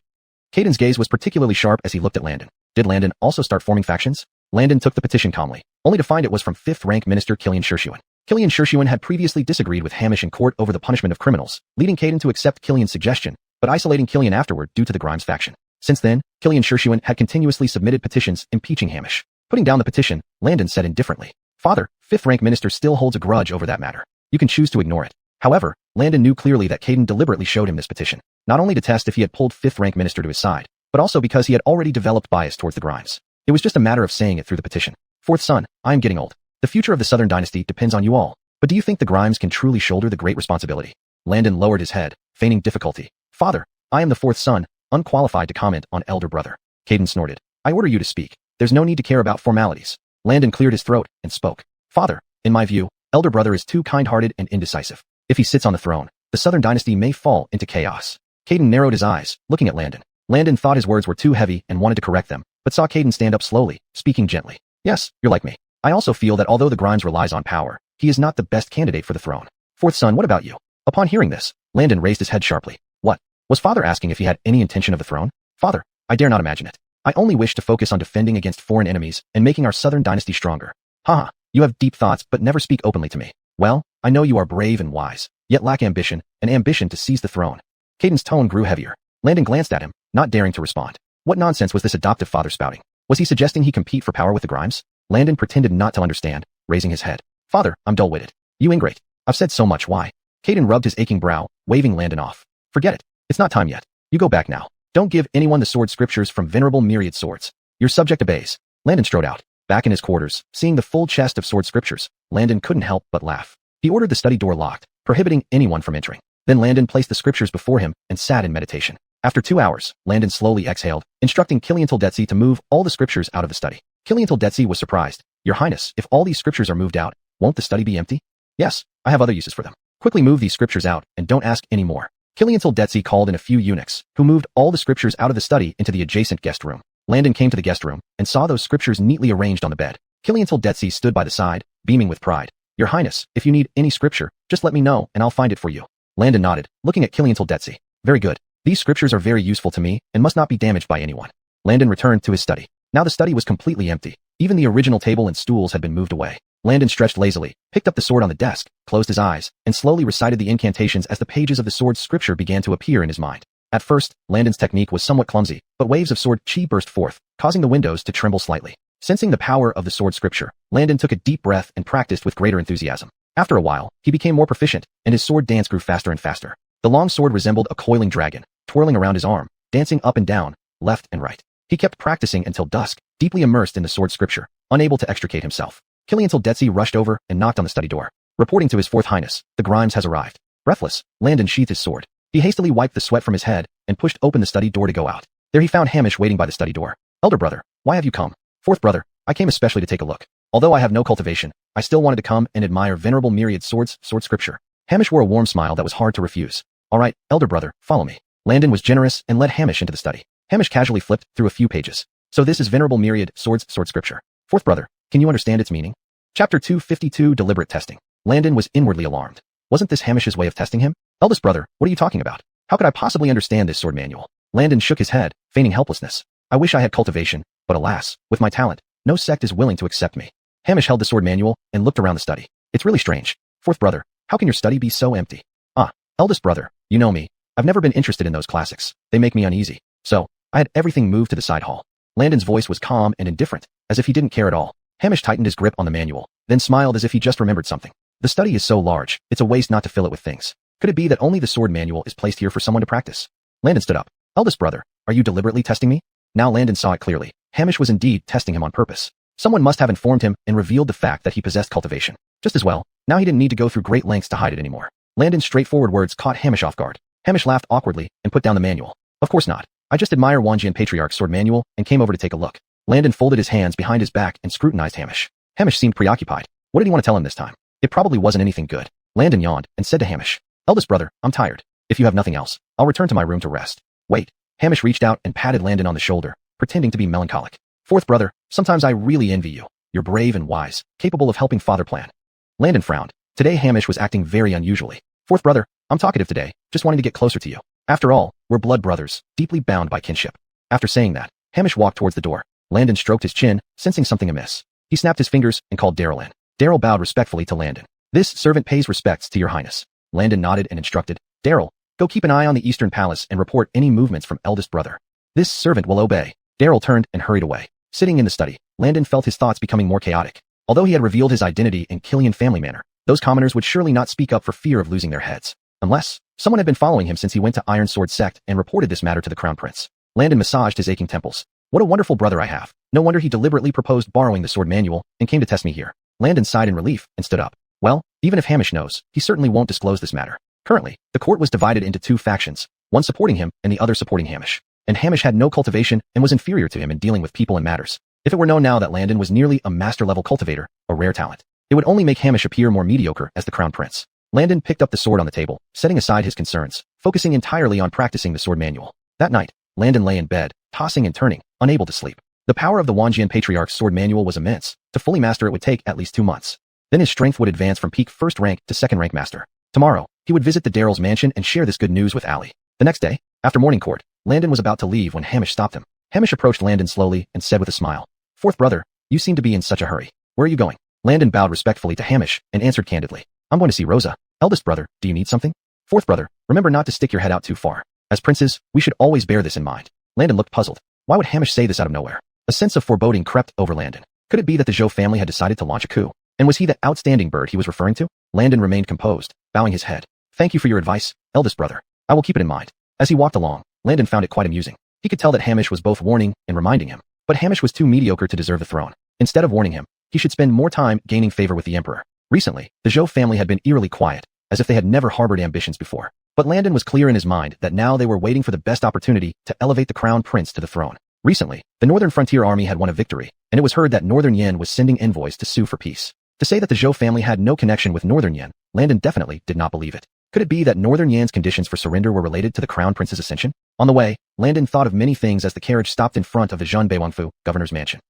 Caden's gaze was particularly sharp as he looked at Landon. Did Landon also start forming factions? Landon took the petition calmly, only to find it was from 5th rank Minister Killian Shershuan. Killian Shershuan had previously disagreed with Hamish in court over the punishment of criminals, leading Caden to accept Killian's suggestion, but isolating Killian afterward due to the Grimes faction. Since then, Killian Shershuan had continuously submitted petitions impeaching Hamish. Putting down the petition, Landon said indifferently, Father, 5th rank minister still holds a grudge over that matter. You can choose to ignore it. However, Landon knew clearly that Caden deliberately showed him this petition, not only to test if he had pulled 5th rank minister to his side, but also because he had already developed bias towards the Grimes. It was just a matter of saying it through the petition. 4th son, I am getting old. The future of the Southern Dynasty depends on you all, but do you think the Grimes can truly shoulder the great responsibility? Landon lowered his head, feigning difficulty. Father, I am the 4th son, unqualified to comment on elder brother. Caden snorted. I order you to speak. There's no need to care about formalities. Landon cleared his throat and spoke. Father, in my view, elder brother is too kind-hearted and indecisive. If he sits on the throne, the Southern Dynasty may fall into chaos. Caden narrowed his eyes, looking at Landon. Landon thought his words were too heavy and wanted to correct them, but saw Caden stand up slowly, speaking gently. Yes, you're like me. I also feel that although the Grimes relies on power, he is not the best candidate for the throne. 4th son, what about you? Upon hearing this, Landon raised his head sharply. What? Was father asking if he had any intention of the throne? Father, I dare not imagine it. I only wish to focus on defending against foreign enemies and making our Southern Dynasty stronger. Haha, you have deep thoughts but never speak openly to me. Well, I know you are brave and wise, yet lack ambition, an ambition to seize the throne. Caden's tone grew heavier. Landon glanced at him, not daring to respond. What nonsense was this adoptive father spouting? Was he suggesting he compete for power with the Grimes? Landon pretended not to understand, raising his head. Father, I'm dull-witted. You ingrate. I've said so much, why? Caden rubbed his aching brow, waving Landon off. Forget it. It's not time yet. You go back now. Don't give anyone the sword scriptures from venerable myriad swords. Your subject obeys. Landon strode out. Back in his quarters, seeing the full chest of sword scriptures, Landon couldn't help but laugh. He ordered the study door locked, prohibiting anyone from entering. Then Landon placed the scriptures before him and sat in meditation. After 2 hours, Landon slowly exhaled, instructing Killian Tildetzi to move all the scriptures out of the study. Killian Tildetzi was surprised. Your Highness, if all these scriptures are moved out, won't the study be empty? Yes, I have other uses for them. Quickly move these scriptures out and don't ask any more. Killian Tildetzi called in a few eunuchs, who moved all the scriptures out of the study into the adjacent guest room. Landon came to the guest room and saw those scriptures neatly arranged on the bed. Killian Tildetzi stood by the side, beaming with pride. Your Highness, if you need any scripture, just let me know and I'll find it for you. Landon nodded, looking at Killian Tildetzi. Very good. These scriptures are very useful to me and must not be damaged by anyone. Landon returned to his study. Now the study was completely empty. Even the original table and stools had been moved away. Landon stretched lazily, picked up the sword on the desk, closed his eyes, and slowly recited the incantations as the pages of the sword's scripture began to appear in his mind. At first, Landon's technique was somewhat clumsy, but waves of sword chi burst forth, causing the windows to tremble slightly. Sensing the power of the sword scripture, Landon took a deep breath and practiced with greater enthusiasm. After a while, he became more proficient, and his sword dance grew faster and faster. The long sword resembled a coiling dragon, twirling around his arm, dancing up and down, left and right. He kept practicing until dusk, deeply immersed in the sword scripture, unable to extricate himself. Killian Tildetzi rushed over and knocked on the study door. Reporting to his 4th Highness, the Grimes has arrived. Breathless, Landon sheathed his sword. He hastily wiped the sweat from his head and pushed open the study door to go out. There he found Hamish waiting by the study door. Elder brother, why have you come? 4th brother, I came especially to take a look. Although I have no cultivation, I still wanted to come and admire venerable myriad swords, sword scripture. Hamish wore a warm smile that was hard to refuse. All right, elder brother, follow me. Landon was generous and led Hamish into the study. Hamish casually flipped through a few pages. So this is venerable myriad swords, sword scripture. 4th brother, can you understand its meaning? Chapter 252 Deliberate Testing. Landon was inwardly alarmed. Wasn't this Hamish's way of testing him? Eldest brother, what are you talking about? How could I possibly understand this sword manual? Landon shook his head, feigning helplessness. I wish I had cultivation, but alas, with my talent, no sect is willing to accept me. Hamish held the sword manual and looked around the study. It's really strange. 4th brother, how can your study be so empty? Ah, eldest brother, you know me. I've never been interested in those classics. They make me uneasy. So, I had everything moved to the side hall. Landon's voice was calm and indifferent, as if he didn't care at all. Hamish tightened his grip on the manual, then smiled as if he just remembered something. The study is so large, it's a waste not to fill it with things. Could it be that only the sword manual is placed here for someone to practice? Landon stood up. Eldest brother, are you deliberately testing me? Now Landon saw it clearly. Hamish was indeed testing him on purpose. Someone must have informed him and revealed the fact that he possessed cultivation. Just as well, now he didn't need to go through great lengths to hide it anymore. Landon's straightforward words caught Hamish off guard. Hamish laughed awkwardly and put down the manual. Of course not. I just admire Wanjian Patriarch's sword manual and came over to take a look. Landon folded his hands behind his back and scrutinized Hamish. Hamish seemed preoccupied. What did he want to tell him this time? It probably wasn't anything good. Landon yawned and said to Hamish, Eldest brother, I'm tired. If you have nothing else, I'll return to my room to rest. Wait. Hamish reached out and patted Landon on the shoulder, pretending to be melancholic. Fourth brother, sometimes I really envy you. You're brave and wise, capable of helping father plan. Landon frowned. Today Hamish was acting very unusually. Fourth brother, I'm talkative today, just wanting to get closer to you. After all, we're blood brothers, deeply bound by kinship. After saying that, Hamish walked towards the door. Landon stroked his chin, sensing something amiss. He snapped his fingers and called Daryl in. Daryl bowed respectfully to Landon. This servant pays respects to your highness. Landon nodded and instructed, Daryl, go keep an eye on the Eastern Palace and report any movements from eldest brother. This servant will obey. Daryl turned and hurried away. Sitting in the study, Landon felt his thoughts becoming more chaotic. Although he had revealed his identity in Killian family manner, those commoners would surely not speak up for fear of losing their heads. Unless someone had been following him since he went to Iron Sword Sect and reported this matter to the Crown Prince. Landon massaged his aching temples. What a wonderful brother I have. No wonder he deliberately proposed borrowing the sword manual and came to test me here. Landon sighed in relief and stood up. Well, even if Hamish knows, he certainly won't disclose this matter. Currently, the court was divided into two factions, one supporting him and the other supporting Hamish. And Hamish had no cultivation and was inferior to him in dealing with people and matters. If it were known now that Landon was nearly a master-level cultivator, a rare talent, it would only make Hamish appear more mediocre as the Crown Prince. Landon picked up the sword on the table, setting aside his concerns, focusing entirely on practicing the sword manual. That night, Landon lay in bed, tossing and turning, unable to sleep. The power of the Wanjian Patriarch's sword manual was immense. To fully master it would take at least 2 months. Then his strength would advance from peak first rank to second rank master. Tomorrow, he would visit the Daryl's mansion and share this good news with Allie. The next day, after morning court, Landon was about to leave when Hamish stopped him. Hamish approached Landon slowly and said with a smile, Fourth brother, you seem to be in such a hurry. Where are you going? Landon bowed respectfully to Hamish and answered candidly, I'm going to see Rosa. Eldest brother, do you need something? Fourth brother, remember not to stick your head out too far. As princes, we should always bear this in mind. Landon looked puzzled. Why would Hamish say this out of nowhere? A sense of foreboding crept over Landon. Could it be that the Zhou family had decided to launch a coup? And was he the outstanding bird he was referring to? Landon remained composed, bowing his head. Thank you for your advice, eldest brother. I will keep it in mind. As he walked along, Landon found it quite amusing. He could tell that Hamish was both warning and reminding him. But Hamish was too mediocre to deserve the throne. Instead of warning him, he should spend more time gaining favor with the emperor. Recently, the Zhou family had been eerily quiet, as if they had never harbored ambitions before. But Landon was clear in his mind that now they were waiting for the best opportunity to elevate the crown prince to the throne. Recently, the Northern Frontier Army had won a victory, and it was heard that Northern Yen was sending envoys to sue for peace. To say that the Zhou family had no connection with Northern Yen, Landon definitely did not believe it. Could it be that Northern Yan's conditions for surrender were related to the crown prince's ascension? On the way, Landon thought of many things as the carriage stopped in front of the Zhen Beiwangfu, governor's mansion.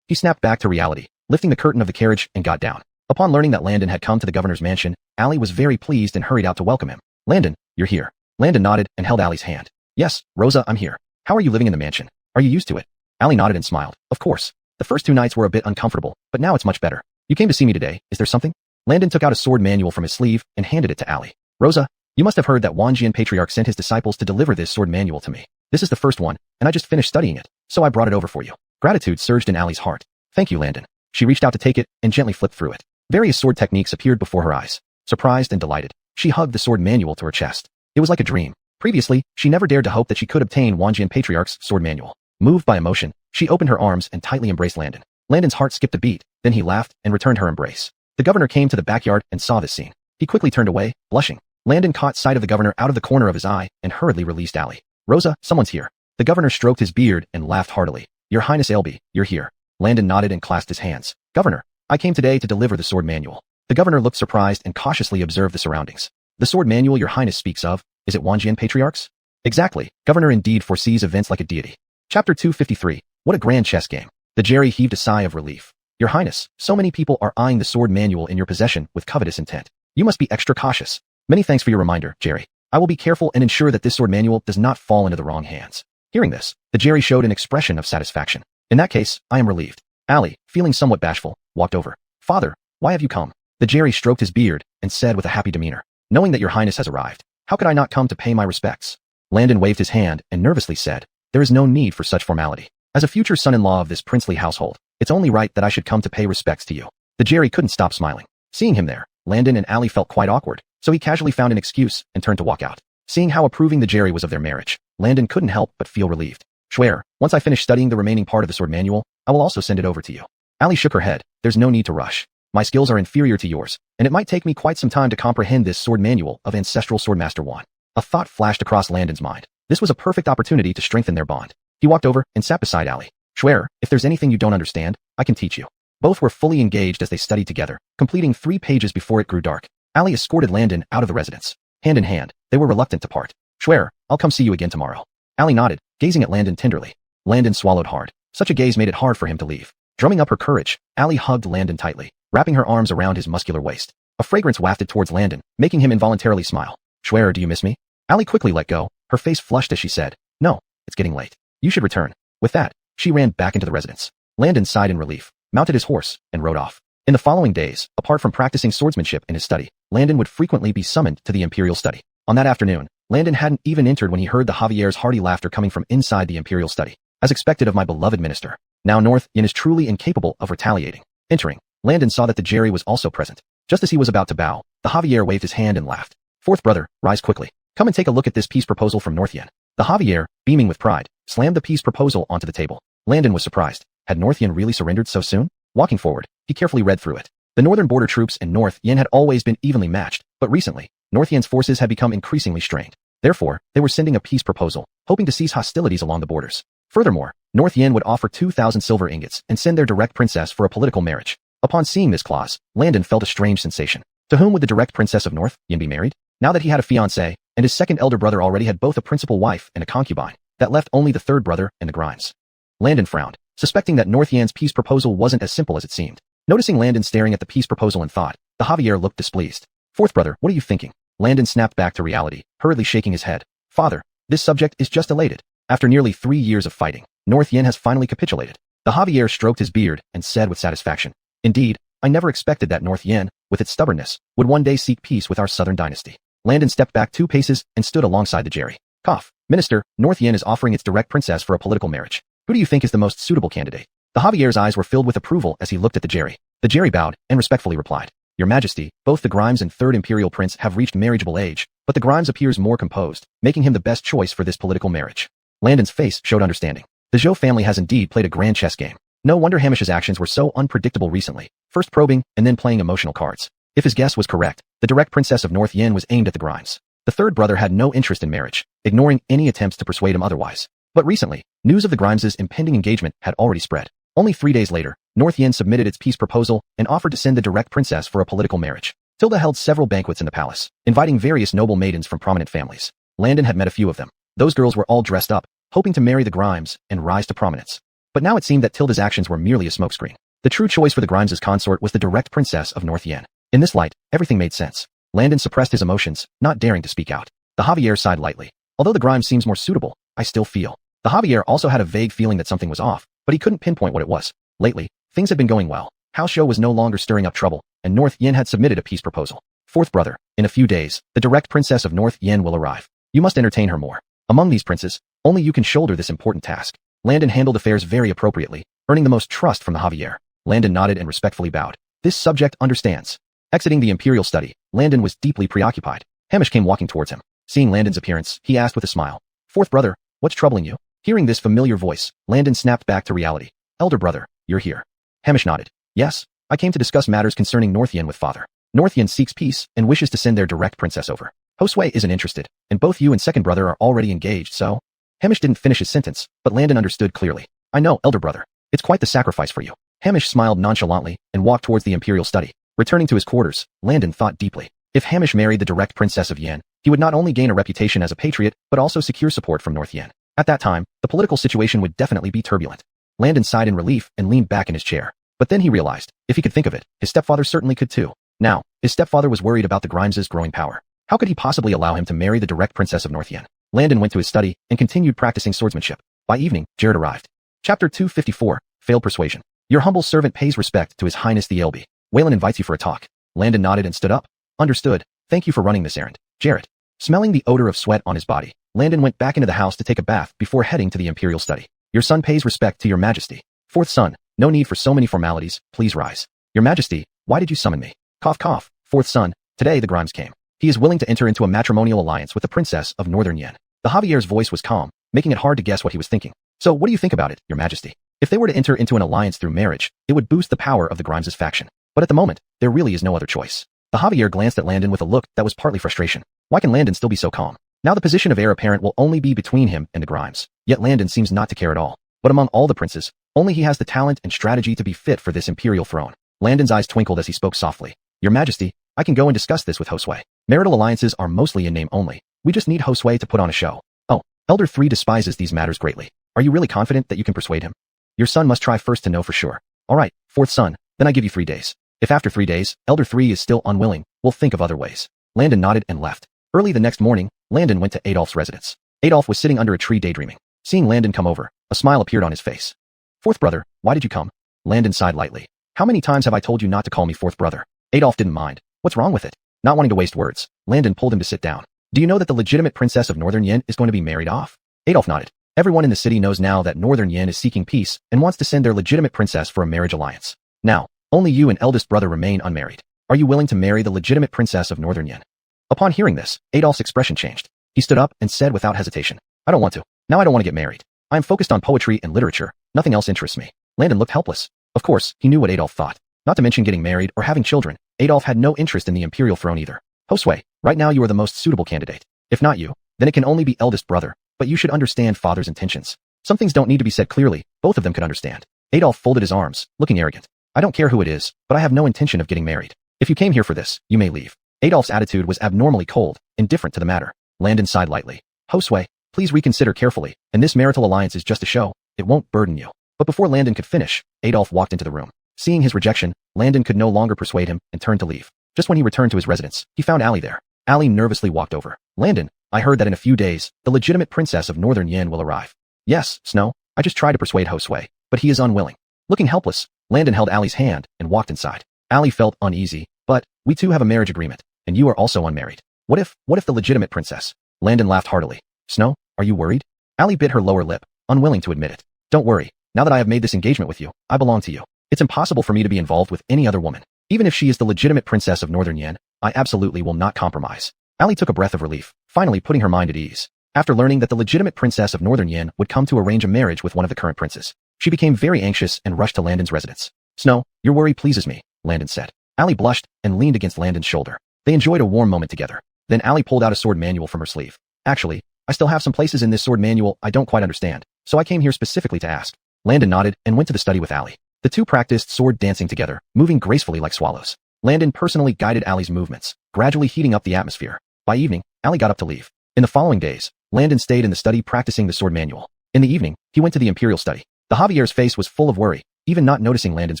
He snapped back to reality, lifting the curtain of the carriage and got down. Upon learning that Landon had come to the governor's mansion, Allie was very pleased and hurried out to welcome him. Landon, you're here. Landon nodded and held Allie's hand. Yes, Rosa, I'm here. How are you living in the mansion? Are you used to it? Allie nodded and smiled. Of course. The first 2 nights were a bit uncomfortable, but now it's much better. You came to see me today, is there something? Landon took out a sword manual from his sleeve and handed it to Allie. Rosa, you must have heard that Wanjian Patriarch sent his disciples to deliver this sword manual to me. This is the first one, and I just finished studying it, so I brought it over for you. Gratitude surged in Allie's heart. Thank you, Landon. She reached out to take it and gently flipped through it. Various sword techniques appeared before her eyes. Surprised and delighted, she hugged the sword manual to her chest. It was like a dream. Previously, she never dared to hope that she could obtain Wanjian Patriarch's sword manual. Moved by emotion, she opened her arms and tightly embraced Landon. Landon's heart skipped a beat, then he laughed and returned her embrace. The governor came to the backyard and saw this scene. He quickly turned away, blushing. Landon caught sight of the governor out of the corner of his eye and hurriedly released Allie. Rosa, someone's here. The governor stroked his beard and laughed heartily. Your Highness Ailby, you're here. Landon nodded and clasped his hands. Governor, I came today to deliver the sword manual. The governor looked surprised and cautiously observed the surroundings. The sword manual your Highness speaks of, is it Wanjian Patriarch's? Exactly. Governor indeed foresees events like a deity. Chapter 253. What a grand chess game. The Jerry heaved a sigh of relief. Your Highness, so many people are eyeing the sword manual in your possession with covetous intent. You must be extra cautious. Many thanks for your reminder, Jerry. I will be careful and ensure that this sword manual does not fall into the wrong hands. Hearing this, the Jerry showed an expression of satisfaction. In that case, I am relieved. Allie, feeling somewhat bashful, walked over. Father, why have you come? The Jerry stroked his beard and said with a happy demeanor. Knowing that your Highness has arrived, how could I not come to pay my respects? Landon waved his hand and nervously said, there is no need for such formality. As a future son-in-law of this princely household, it's only right that I should come to pay respects to you. The Jerry couldn't stop smiling. Seeing him there, Landon and Allie felt quite awkward, so he casually found an excuse and turned to walk out. Seeing how approving the Jerry was of their marriage, Landon couldn't help but feel relieved. Swear, once I finish studying the remaining part of the sword manual, I will also send it over to you. Allie shook her head. There's no need to rush. My skills are inferior to yours, and it might take me quite some time to comprehend this sword manual of Ancestral Swordmaster 1. A thought flashed across Landon's mind. This was a perfect opportunity to strengthen their bond. He walked over and sat beside Allie. Swear, if there's anything you don't understand, I can teach you. Both were fully engaged as they studied together, completing 3 pages before it grew dark. Allie escorted Landon out of the residence. Hand in hand, they were reluctant to part. Swear, I'll come see you again tomorrow. Allie nodded, gazing at Landon tenderly. Landon swallowed hard. Such a gaze made it hard for him to leave. Drumming up her courage, Allie hugged Landon tightly, wrapping her arms around his muscular waist. A fragrance wafted towards Landon, making him involuntarily smile. Swear, do you miss me? Allie quickly let go, her face flushed as she said, No, it's getting late. You should return. With that, she ran back into the residence. Landon sighed in relief, mounted his horse, and rode off. In the following days, apart from practicing swordsmanship in his study, Landon would frequently be summoned to the Imperial study. On that afternoon, Landon hadn't even entered when he heard the Javier's hearty laughter coming from inside the Imperial study. As expected of my beloved minister. Now North Yin is truly incapable of retaliating. Entering, Landon saw that the Jerry was also present. Just as he was about to bow, the Javier waved his hand and laughed. Fourth brother, rise quickly. Come and take a look at this peace proposal from North Yin. The Javier, beaming with pride, slammed the peace proposal onto the table. Landon was surprised. Had North Yin really surrendered so soon? Walking forward, he carefully read through it. The northern border troops and North Yin had always been evenly matched, but recently, North Yin's forces had become increasingly strained. Therefore, they were sending a peace proposal, hoping to cease hostilities along the borders. Furthermore, North Yin would offer 2,000 silver ingots and send their direct princess for a political marriage. Upon seeing this clause, Landon felt a strange sensation. To whom would the direct princess of North Yin be married? Now that he had a fiancée, and his second elder brother already had both a principal wife and a concubine, that left only the third brother and the Grimes. Landon frowned, suspecting that North Yin's peace proposal wasn't as simple as it seemed. Noticing Landon staring at the peace proposal in thought, the Javier looked displeased. Fourth brother, what are you thinking? Landon snapped back to reality, hurriedly shaking his head. Father, this subject is just elated. After nearly 3 years of fighting, North Yin has finally capitulated. The Javier stroked his beard and said with satisfaction, Indeed, I never expected that North Yin, with its stubbornness, would one day seek peace with our southern dynasty. Landon stepped back 2 paces and stood alongside the Jerry. Cough. Minister, North Yin is offering its direct princess for a political marriage. Who do you think is the most suitable candidate? The Javier's eyes were filled with approval as he looked at the Jerry. The Jerry bowed and respectfully replied, Your Majesty, both the Grimes and third imperial prince have reached marriageable age, but the Grimes appears more composed, making him the best choice for this political marriage. Landon's face showed understanding. The Zhou family has indeed played a grand chess game. No wonder Hamish's actions were so unpredictable recently, first probing and then playing emotional cards. If his guess was correct, the direct princess of North Yin was aimed at the Grimes. The third brother had no interest in marriage, ignoring any attempts to persuade him otherwise. But recently, news of the Grimes' impending engagement had already spread. Only 3 days later, North Yin submitted its peace proposal and offered to send the direct princess for a political marriage. Tilda held several banquets in the palace, inviting various noble maidens from prominent families. Landon had met a few of them. Those girls were all dressed up, hoping to marry the Grimes and rise to prominence. But now it seemed that Tilda's actions were merely a smokescreen. The true choice for the Grimes' consort was the direct princess of North Yin. In this light, everything made sense. Landon suppressed his emotions, not daring to speak out. The Javier sighed lightly. Although the Grimes seems more suitable, I still feel. The Javier also had a vague feeling that something was off, but he couldn't pinpoint what it was. Lately, things had been going well. House Show was no longer stirring up trouble, and North Yin had submitted a peace proposal. Fourth brother, in a few days, the direct princess of North Yin will arrive. You must entertain her more. Among these princes, only you can shoulder this important task. Landon handled affairs very appropriately, earning the most trust from the Javier. Landon nodded and respectfully bowed. This subject understands. Exiting the imperial study, Landon was deeply preoccupied. Hamish came walking towards him. Seeing Landon's appearance, he asked with a smile, Fourth brother, what's troubling you? Hearing this familiar voice, Landon snapped back to reality. Elder brother, you're here. Hamish nodded. Yes, I came to discuss matters concerning North Yin with father. North Yin seeks peace and wishes to send their direct princess over. Josue isn't interested, and both you and second brother are already engaged, so... Hamish didn't finish his sentence, but Landon understood clearly. I know, elder brother. It's quite the sacrifice for you. Hamish smiled nonchalantly and walked towards the imperial study. Returning to his quarters, Landon thought deeply. If Hamish married the direct princess of Yin, he would not only gain a reputation as a patriot, but also secure support from North Yin. At that time, the political situation would definitely be turbulent. Landon sighed in relief and leaned back in his chair. But then he realized, if he could think of it, his stepfather certainly could too. Now, his stepfather was worried about the Grimes' growing power. How could he possibly allow him to marry the direct princess of North Yin? Landon went to his study and continued practicing swordsmanship. By evening, Jared arrived. Chapter 254, Failed Persuasion. Your humble servant pays respect to His Highness the LB. Waylon invites you for a talk. Landon nodded and stood up. Understood. Thank you for running this errand, Jarrett. Smelling the odor of sweat on his body, Landon went back into the house to take a bath before heading to the imperial study. Your son pays respect to your majesty. Fourth son, no need for so many formalities, please rise. Your majesty, why did you summon me? Cough cough. Fourth son, today the Grimes came. He is willing to enter into a matrimonial alliance with the princess of Northern Yen. The Javier's voice was calm, making it hard to guess what he was thinking. So what do you think about it, your majesty? If they were to enter into an alliance through marriage, it would boost the power of the Grimes' faction. But at the moment, there really is no other choice. The Javier glanced at Landon with a look that was partly frustration. Why can Landon still be so calm? Now the position of heir apparent will only be between him and the Grimes. Yet Landon seems not to care at all. But among all the princes, only he has the talent and strategy to be fit for this imperial throne. Landon's eyes twinkled as he spoke softly. Your majesty, I can go and discuss this with Josue. Marital alliances are mostly in name only. We just need Josue to put on a show. Oh, Elder 3 despises these matters greatly. Are you really confident that you can persuade him? Your son must try first to know for sure. All right, fourth son, then I give you 3 days. If after 3 days, Elder 3 is still unwilling, we'll think of other ways. Landon nodded and left. Early the next morning, Landon went to Adolf's residence. Adolf was sitting under a tree daydreaming. Seeing Landon come over, a smile appeared on his face. Fourth brother, why did you come? Landon sighed lightly. How many times have I told you not to call me fourth brother? Adolf didn't mind. What's wrong with it? Not wanting to waste words, Landon pulled him to sit down. Do you know that the legitimate princess of Northern Yen is going to be married off? Adolf nodded. Everyone in the city knows now that Northern Yen is seeking peace and wants to send their legitimate princess for a marriage alliance. Now, only you and eldest brother remain unmarried. Are you willing to marry the legitimate princess of Northern Yen? Upon hearing this, Adolf's expression changed. He stood up and said without hesitation, I don't want to. Now I don't want to get married. I am focused on poetry and literature. Nothing else interests me. Landon looked helpless. Of course, he knew what Adolf thought. Not to mention getting married or having children, Adolf had no interest in the imperial throne either. Josue, right now you are the most suitable candidate. If not you, then it can only be eldest brother, but you should understand father's intentions. Some things don't need to be said clearly, both of them could understand. Adolf folded his arms, looking arrogant. I don't care who it is, but I have no intention of getting married. If you came here for this, you may leave. Adolf's attitude was abnormally cold, indifferent to the matter. Landon sighed lightly. Josue, please reconsider carefully, and this marital alliance is just a show. It won't burden you. But before Landon could finish, Adolf walked into the room. Seeing his rejection, Landon could no longer persuade him and turned to leave. Just when he returned to his residence, he found Allie there. Allie nervously walked over. Landon, I heard that in a few days, the legitimate princess of Northern Yen will arrive. Yes, Snow, I just tried to persuade Josue, but he is unwilling. Looking helpless, Landon held Allie's hand and walked inside. Allie felt uneasy, but we two have a marriage agreement, and you are also unmarried. What if the legitimate princess? Landon laughed heartily. Snow, are you worried? Allie bit her lower lip, unwilling to admit it. Don't worry, now that I have made this engagement with you, I belong to you. It's impossible for me to be involved with any other woman. Even if she is the legitimate princess of Northern Yen, I absolutely will not compromise. Allie took a breath of relief, finally putting her mind at ease. After learning that the legitimate princess of Northern Yen would come to arrange a marriage with one of the current princes, she became very anxious and rushed to Landon's residence. Snow, your worry pleases me, Landon said. Allie blushed and leaned against Landon's shoulder. They enjoyed a warm moment together. Then Allie pulled out a sword manual from her sleeve. Actually, I still have some places in this sword manual I don't quite understand, so I came here specifically to ask. Landon nodded and went to the study with Allie. The two practiced sword dancing together, moving gracefully like swallows. Landon personally guided Allie's movements, gradually heating up the atmosphere. By evening, Allie got up to leave. In the following days, Landon stayed in the study practicing the sword manual. In the evening, he went to the imperial study. The Javier's face was full of worry, even not noticing Landon's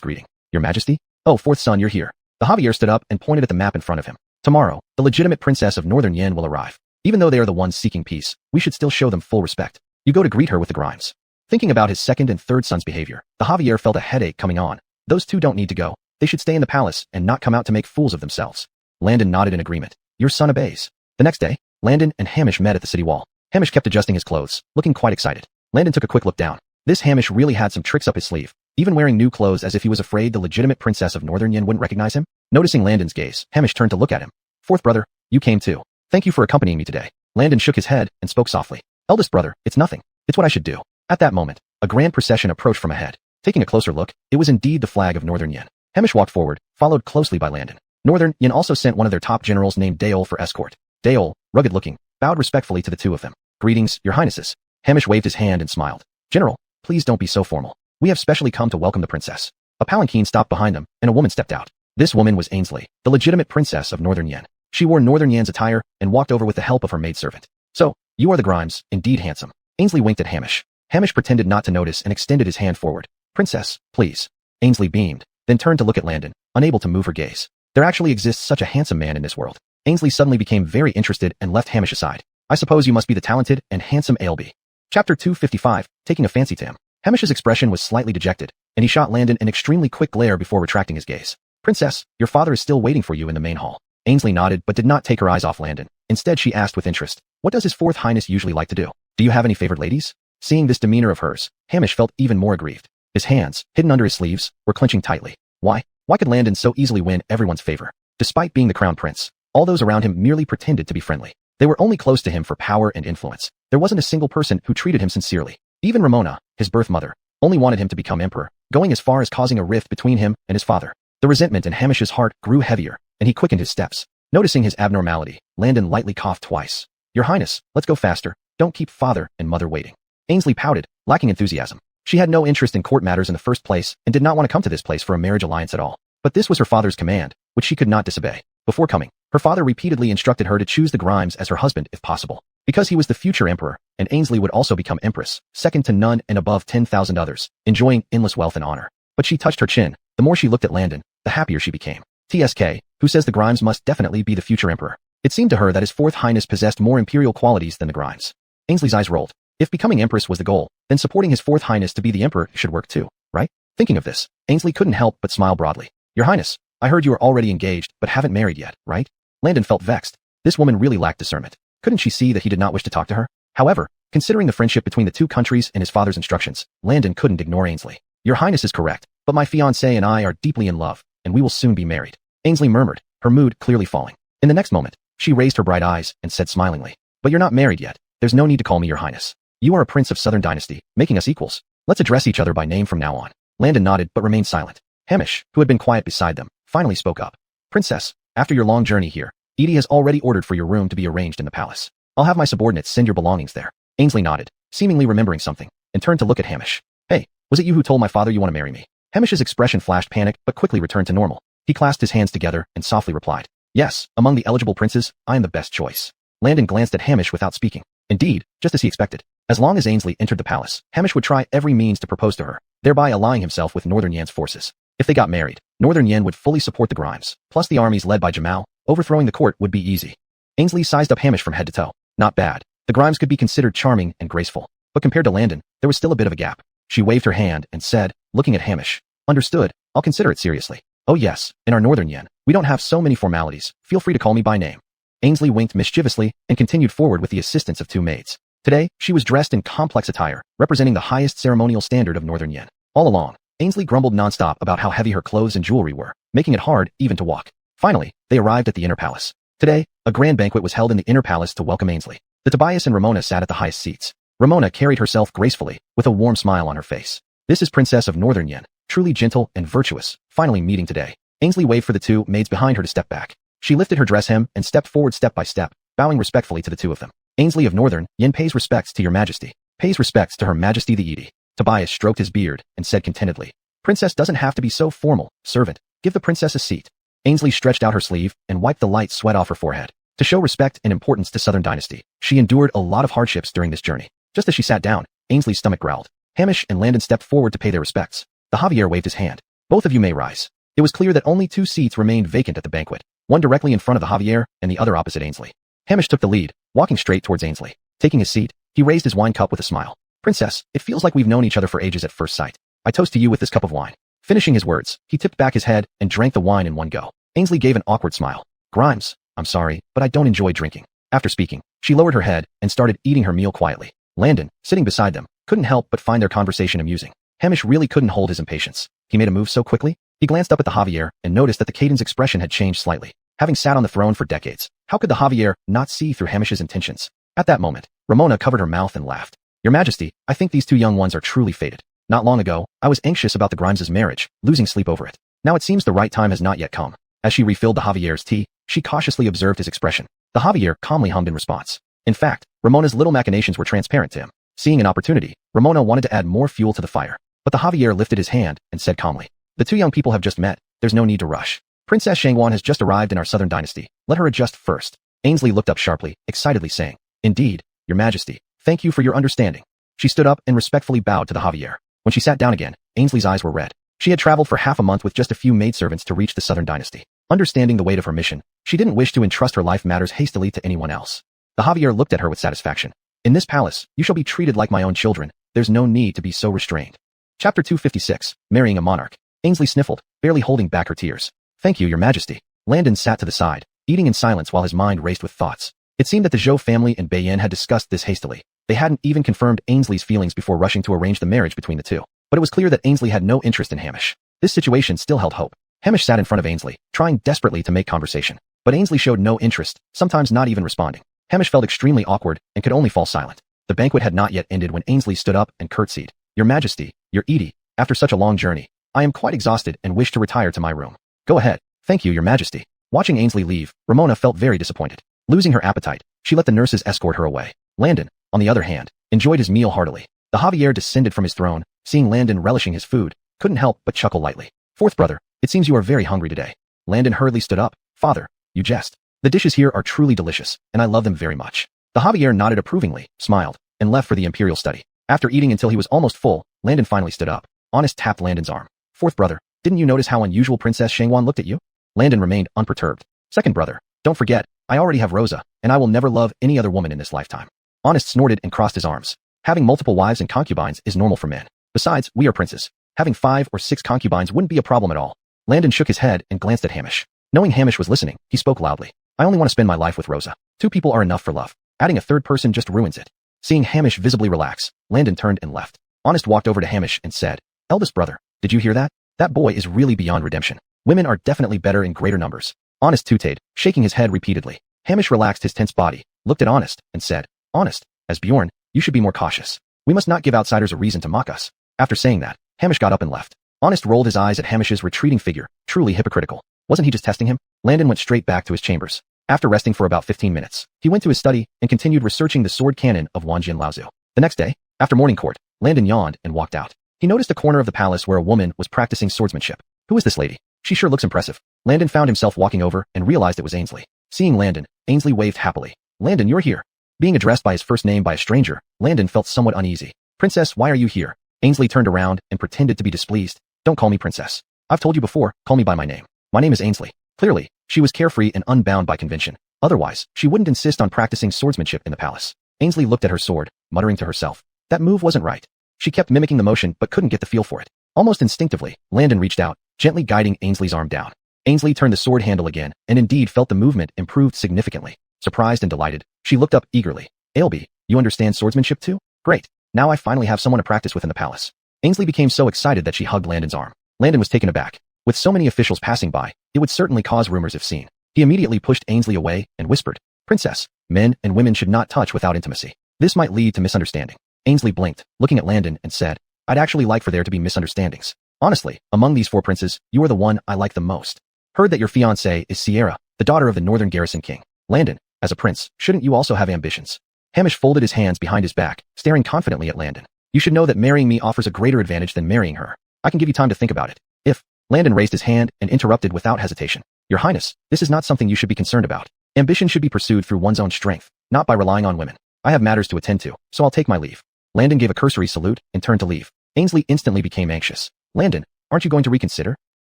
greeting. Your Majesty? Oh, fourth son, you're here. The Javier stood up and pointed at the map in front of him. Tomorrow, the legitimate princess of Northern Yen will arrive. Even though they are the ones seeking peace, we should still show them full respect. You go to greet her with the Grimes. Thinking about his second and third son's behavior, the Javier felt a headache coming on. Those two don't need to go. They should stay in the palace and not come out to make fools of themselves. Landon nodded in agreement. Your son obeys. The next day, Landon and Hamish met at the city wall. Hamish kept adjusting his clothes, looking quite excited. Landon took a quick look down. This Hamish really had some tricks up his sleeve, even wearing new clothes as if he was afraid the legitimate princess of Northern Yen wouldn't recognize him. Noticing Landon's gaze, Hamish turned to look at him. Fourth brother, you came too. Thank you for accompanying me today. Landon shook his head and spoke softly. Eldest brother, it's nothing. It's what I should do. At that moment, a grand procession approached from ahead. Taking a closer look, it was indeed the flag of Northern Yen. Hamish walked forward, followed closely by Landon. Northern Yen also sent one of their top generals named Daol for escort. Daol, rugged-looking, bowed respectfully to the two of them. Greetings, your highnesses. Hamish waved his hand and smiled. General, please don't be so formal. We have specially come to welcome the princess. A palanquin stopped behind them, and a woman stepped out. This woman was Ainsley, the legitimate princess of Northern Yen. She wore Northern Yen's attire and walked over with the help of her maidservant. So, you are the Grimes, indeed handsome. Ainsley winked at Hamish. Hamish pretended not to notice and extended his hand forward. Princess, please. Ainsley beamed, then turned to look at Landon, unable to move her gaze. There actually exists such a handsome man in this world. Ainsley suddenly became very interested and left Hamish aside. I suppose you must be the talented and handsome Ailby. Chapter 255, taking a fancy to him. Hamish's expression was slightly dejected, and he shot Landon an extremely quick glare before retracting his gaze. Princess, your father is still waiting for you in the main hall. Ainsley nodded but did not take her eyes off Landon. Instead she asked with interest, what does his fourth highness usually like to do? Do you have any favorite ladies? Seeing this demeanor of hers, Hamish felt even more aggrieved. His hands, hidden under his sleeves, were clenching tightly. Why could Landon so easily win everyone's favor? Despite being the crown prince, all those around him merely pretended to be friendly. They were only close to him for power and influence. There wasn't a single person who treated him sincerely. Even Ramona, his birth mother, only wanted him to become emperor, going as far as causing a rift between him and his father. The resentment in Hamish's heart grew heavier, and he quickened his steps. Noticing his abnormality, Landon lightly coughed twice. "Your Highness, let's go faster. Don't keep father and mother waiting." Ainsley pouted, lacking enthusiasm. She had no interest in court matters in the first place and did not want to come to this place for a marriage alliance at all. But this was her father's command, which she could not disobey. Before coming, her father repeatedly instructed her to choose the Grimes as her husband if possible, because he was the future emperor, and Ainsley would also become empress, second to none and above 10,000 others, enjoying endless wealth and honor. But she touched her chin. The more she looked at Landon, the happier she became. TSK, who says the Grimes must definitely be the future emperor. It seemed to her that his fourth highness possessed more imperial qualities than the Grimes. Ainsley's eyes rolled. If becoming empress was the goal, then supporting his fourth highness to be the emperor should work too, right? Thinking of this, Ainsley couldn't help but smile broadly. "Your Highness, I heard you are already engaged but haven't married yet, right?" Landon felt vexed. This woman really lacked discernment. Couldn't she see that he did not wish to talk to her? However, considering the friendship between the two countries and his father's instructions, Landon couldn't ignore Ainsley. "Your Highness is correct, but my fiancé and I are deeply in love, and we will soon be married," Ainsley murmured, her mood clearly falling. In the next moment, she raised her bright eyes and said smilingly, "But you're not married yet. There's no need to call me your Highness. You are a prince of Southern Dynasty, making us equals. Let's address each other by name from now on." Landon nodded but remained silent. Hamish, who had been quiet beside them, finally spoke up. "Princess, after your long journey here, Edie has already ordered for your room to be arranged in the palace. I'll have my subordinates send your belongings there." Ainsley nodded, seemingly remembering something, and turned to look at Hamish. "Hey, was it you who told my father you want to marry me?" Hamish's expression flashed panic but quickly returned to normal. He clasped his hands together and softly replied, "Yes, among the eligible princes, I am the best choice." Landon glanced at Hamish without speaking. Indeed, just as he expected. As long as Ainsley entered the palace, Hamish would try every means to propose to her, thereby allying himself with Northern Yan's forces. If they got married, Northern Yan would fully support the Grimes, plus the armies led by Jamal. Overthrowing the court would be easy. Ainsley sized up Hamish from head to toe. Not bad. The Grimes could be considered charming and graceful, but compared to Landon, there was still a bit of a gap. She waved her hand and said, looking at Hamish, "Understood, I'll consider it seriously. Oh yes, in our Northern Yan, we don't have so many formalities. Feel free to call me by name." Ainsley winked mischievously and continued forward with the assistance of two maids. Today, she was dressed in complex attire, representing the highest ceremonial standard of Northern Yan. All along, Ainsley grumbled nonstop about how heavy her clothes and jewelry were, making it hard even to walk. Finally, they arrived at the inner palace. Today, a grand banquet was held in the inner palace to welcome Ainsley. The Tobias and Ramona sat at the highest seats. Ramona carried herself gracefully, with a warm smile on her face. "This is Princess of Northern Yan, truly gentle and virtuous, finally meeting today." Ainsley waved for the two maids behind her to step back. She lifted her dress hem and stepped forward step by step, bowing respectfully to the two of them. "Ainsley of Northern Yan pays respects to your majesty." "Pays respects to her majesty the Edie." Tobias stroked his beard and said contentedly, "Princess doesn't have to be so formal. Servant, give the princess a seat." Ainsley stretched out her sleeve and wiped the light sweat off her forehead. To show respect and importance to Southern Dynasty, she endured a lot of hardships during this journey. Just as she sat down, Ainsley's stomach growled. Hamish and Landon stepped forward to pay their respects. The Javier waved his hand. "Both of you may rise." It was clear that only two seats remained vacant at the banquet, one directly in front of the Javier and the other opposite Ainsley. Hamish took the lead, walking straight towards Ainsley. Taking his seat, he raised his wine cup with a smile. "Princess, it feels like we've known each other for ages at first sight. I toast to you with this cup of wine." Finishing his words, he tipped back his head and drank the wine in one go. Ainsley gave an awkward smile. "Grimes, I'm sorry, but I don't enjoy drinking." After speaking, she lowered her head and started eating her meal quietly. Landon, sitting beside them, couldn't help but find their conversation amusing. Hamish really couldn't hold his impatience. He made a move so quickly. He glanced up at the Javier and noticed that the Caden's expression had changed slightly. Having sat on the throne for decades, how could the Javier not see through Hamish's intentions? At that moment, Ramona covered her mouth and laughed. "Your Majesty, I think these two young ones are truly fated. Not long ago, I was anxious about the Grimes' marriage, losing sleep over it. Now it seems the right time has not yet come." As she refilled the Javier's tea, she cautiously observed his expression. The Javier calmly hummed in response. In fact, Ramona's little machinations were transparent to him. Seeing an opportunity, Ramona wanted to add more fuel to the fire. But the Javier lifted his hand and said calmly, "The two young people have just met. There's no need to rush. Princess Shangwan has just arrived in our Southern Dynasty. Let her adjust first." Ainsley looked up sharply, excitedly saying, "Indeed, Your Majesty. Thank you for your understanding." She stood up and respectfully bowed to the Javier. When she sat down again, Ainsley's eyes were red. She had traveled for half a month with just a few maidservants to reach the Southern Dynasty. Understanding the weight of her mission, she didn't wish to entrust her life matters hastily to anyone else. The Javier looked at her with satisfaction. "In this palace, you shall be treated like my own children. There's no need to be so restrained." Chapter 256, Marrying a Monarch. Ainsley sniffled, barely holding back her tears. "Thank you, Your Majesty." Landon sat to the side, eating in silence while his mind raced with thoughts. It seemed that the Zhou family and Beiyin had discussed this hastily. They hadn't even confirmed Ainsley's feelings before rushing to arrange the marriage between the two. But it was clear that Ainsley had no interest in Hamish. This situation still held hope. Hamish sat in front of Ainsley, trying desperately to make conversation. But Ainsley showed no interest, sometimes not even responding. Hamish felt extremely awkward and could only fall silent. The banquet had not yet ended when Ainsley stood up and curtsied. Your Majesty, your Edie, after such a long journey, I am quite exhausted and wish to retire to my room. Go ahead. Thank you, your Majesty. Watching Ainsley leave, Ramona felt very disappointed. Losing her appetite, she let the nurses escort her away. Landon, on the other hand, enjoyed his meal heartily. The Javier descended from his throne, seeing Landon relishing his food, couldn't help but chuckle lightly. Fourth brother, it seems you are very hungry today. Landon hurriedly stood up. Father, you jest. The dishes here are truly delicious, and I love them very much. The Javier nodded approvingly, smiled, and left for the imperial study. After eating until he was almost full, Landon finally stood up. Honest tapped Landon's arm. Fourth brother, didn't you notice how unusual Princess Shangwan looked at you? Landon remained unperturbed. Second brother, don't forget, I already have Rosa, and I will never love any other woman in this lifetime. Honest snorted and crossed his arms. Having multiple wives and concubines is normal for men. Besides, we are princes. Having 5 or 6 concubines wouldn't be a problem at all. Landon shook his head and glanced at Hamish. Knowing Hamish was listening, he spoke loudly. I only want to spend my life with Rosa. 2 people are enough for love. Adding a third person just ruins it. Seeing Hamish visibly relax, Landon turned and left. Honest walked over to Hamish and said, Eldest brother, did you hear that? That boy is really beyond redemption. Women are definitely better in greater numbers. Honest tooted, shaking his head repeatedly. Hamish relaxed his tense body, looked at Honest, and said, Honest, as Bjorn, you should be more cautious. We must not give outsiders a reason to mock us. After saying that, Hamish got up and left. Honest rolled his eyes at Hamish's retreating figure, truly hypocritical. Wasn't he just testing him? Landon went straight back to his chambers. After resting for about 15 minutes, he went to his study and continued researching the sword cannon of Wanjin Laozu. The next day, after morning court, Landon yawned and walked out. He noticed a corner of the palace where a woman was practicing swordsmanship. Who is this lady? She sure looks impressive. Landon found himself walking over and realized it was Ainsley. Seeing Landon, Ainsley waved happily. Landon, you're here. Being addressed by his first name by a stranger, Landon felt somewhat uneasy. Princess, why are you here? Ainsley turned around and pretended to be displeased. Don't call me princess. I've told you before, call me by my name. My name is Ainsley. Clearly, she was carefree and unbound by convention. Otherwise, she wouldn't insist on practicing swordsmanship in the palace. Ainsley looked at her sword, muttering to herself. That move wasn't right. She kept mimicking the motion but couldn't get the feel for it. Almost instinctively, Landon reached out, gently guiding Ainsley's arm down. Ainsley turned the sword handle again and indeed felt the movement improved significantly. Surprised and delighted, she looked up eagerly. Ailby, you understand swordsmanship too? Great. Now I finally have someone to practice with in the palace. Ainsley became so excited that she hugged Landon's arm. Landon was taken aback. With so many officials passing by, it would certainly cause rumors if seen. He immediately pushed Ainsley away and whispered, Princess, men and women should not touch without intimacy. This might lead to misunderstanding. Ainsley blinked, looking at Landon and said, I'd actually like for there to be misunderstandings. Honestly, among these 4 princes, you are the one I like the most. Heard that your fiancée is Sierra, the daughter of the Northern Garrison King. Landon, as a prince, shouldn't you also have ambitions? Hamish folded his hands behind his back, staring confidently at Landon. You should know that marrying me offers a greater advantage than marrying her. I can give you time to think about it. If Landon raised his hand and interrupted without hesitation. Your Highness, this is not something you should be concerned about. Ambition should be pursued through one's own strength, not by relying on women. I have matters to attend to, so I'll take my leave. Landon gave a cursory salute and turned to leave. Ainsley instantly became anxious. Landon, aren't you going to reconsider?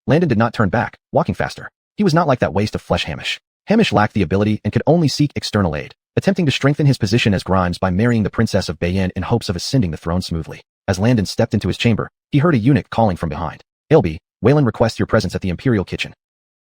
Landon did not turn back, walking faster. He was not like that waste of flesh Hamish. Hamish lacked the ability and could only seek external aid, attempting to strengthen his position as Grimes by marrying the Princess of Bayen in hopes of ascending the throne smoothly. As Landon stepped into his chamber, he heard a eunuch calling from behind. Ailby, Wayland requests your presence at the Imperial kitchen.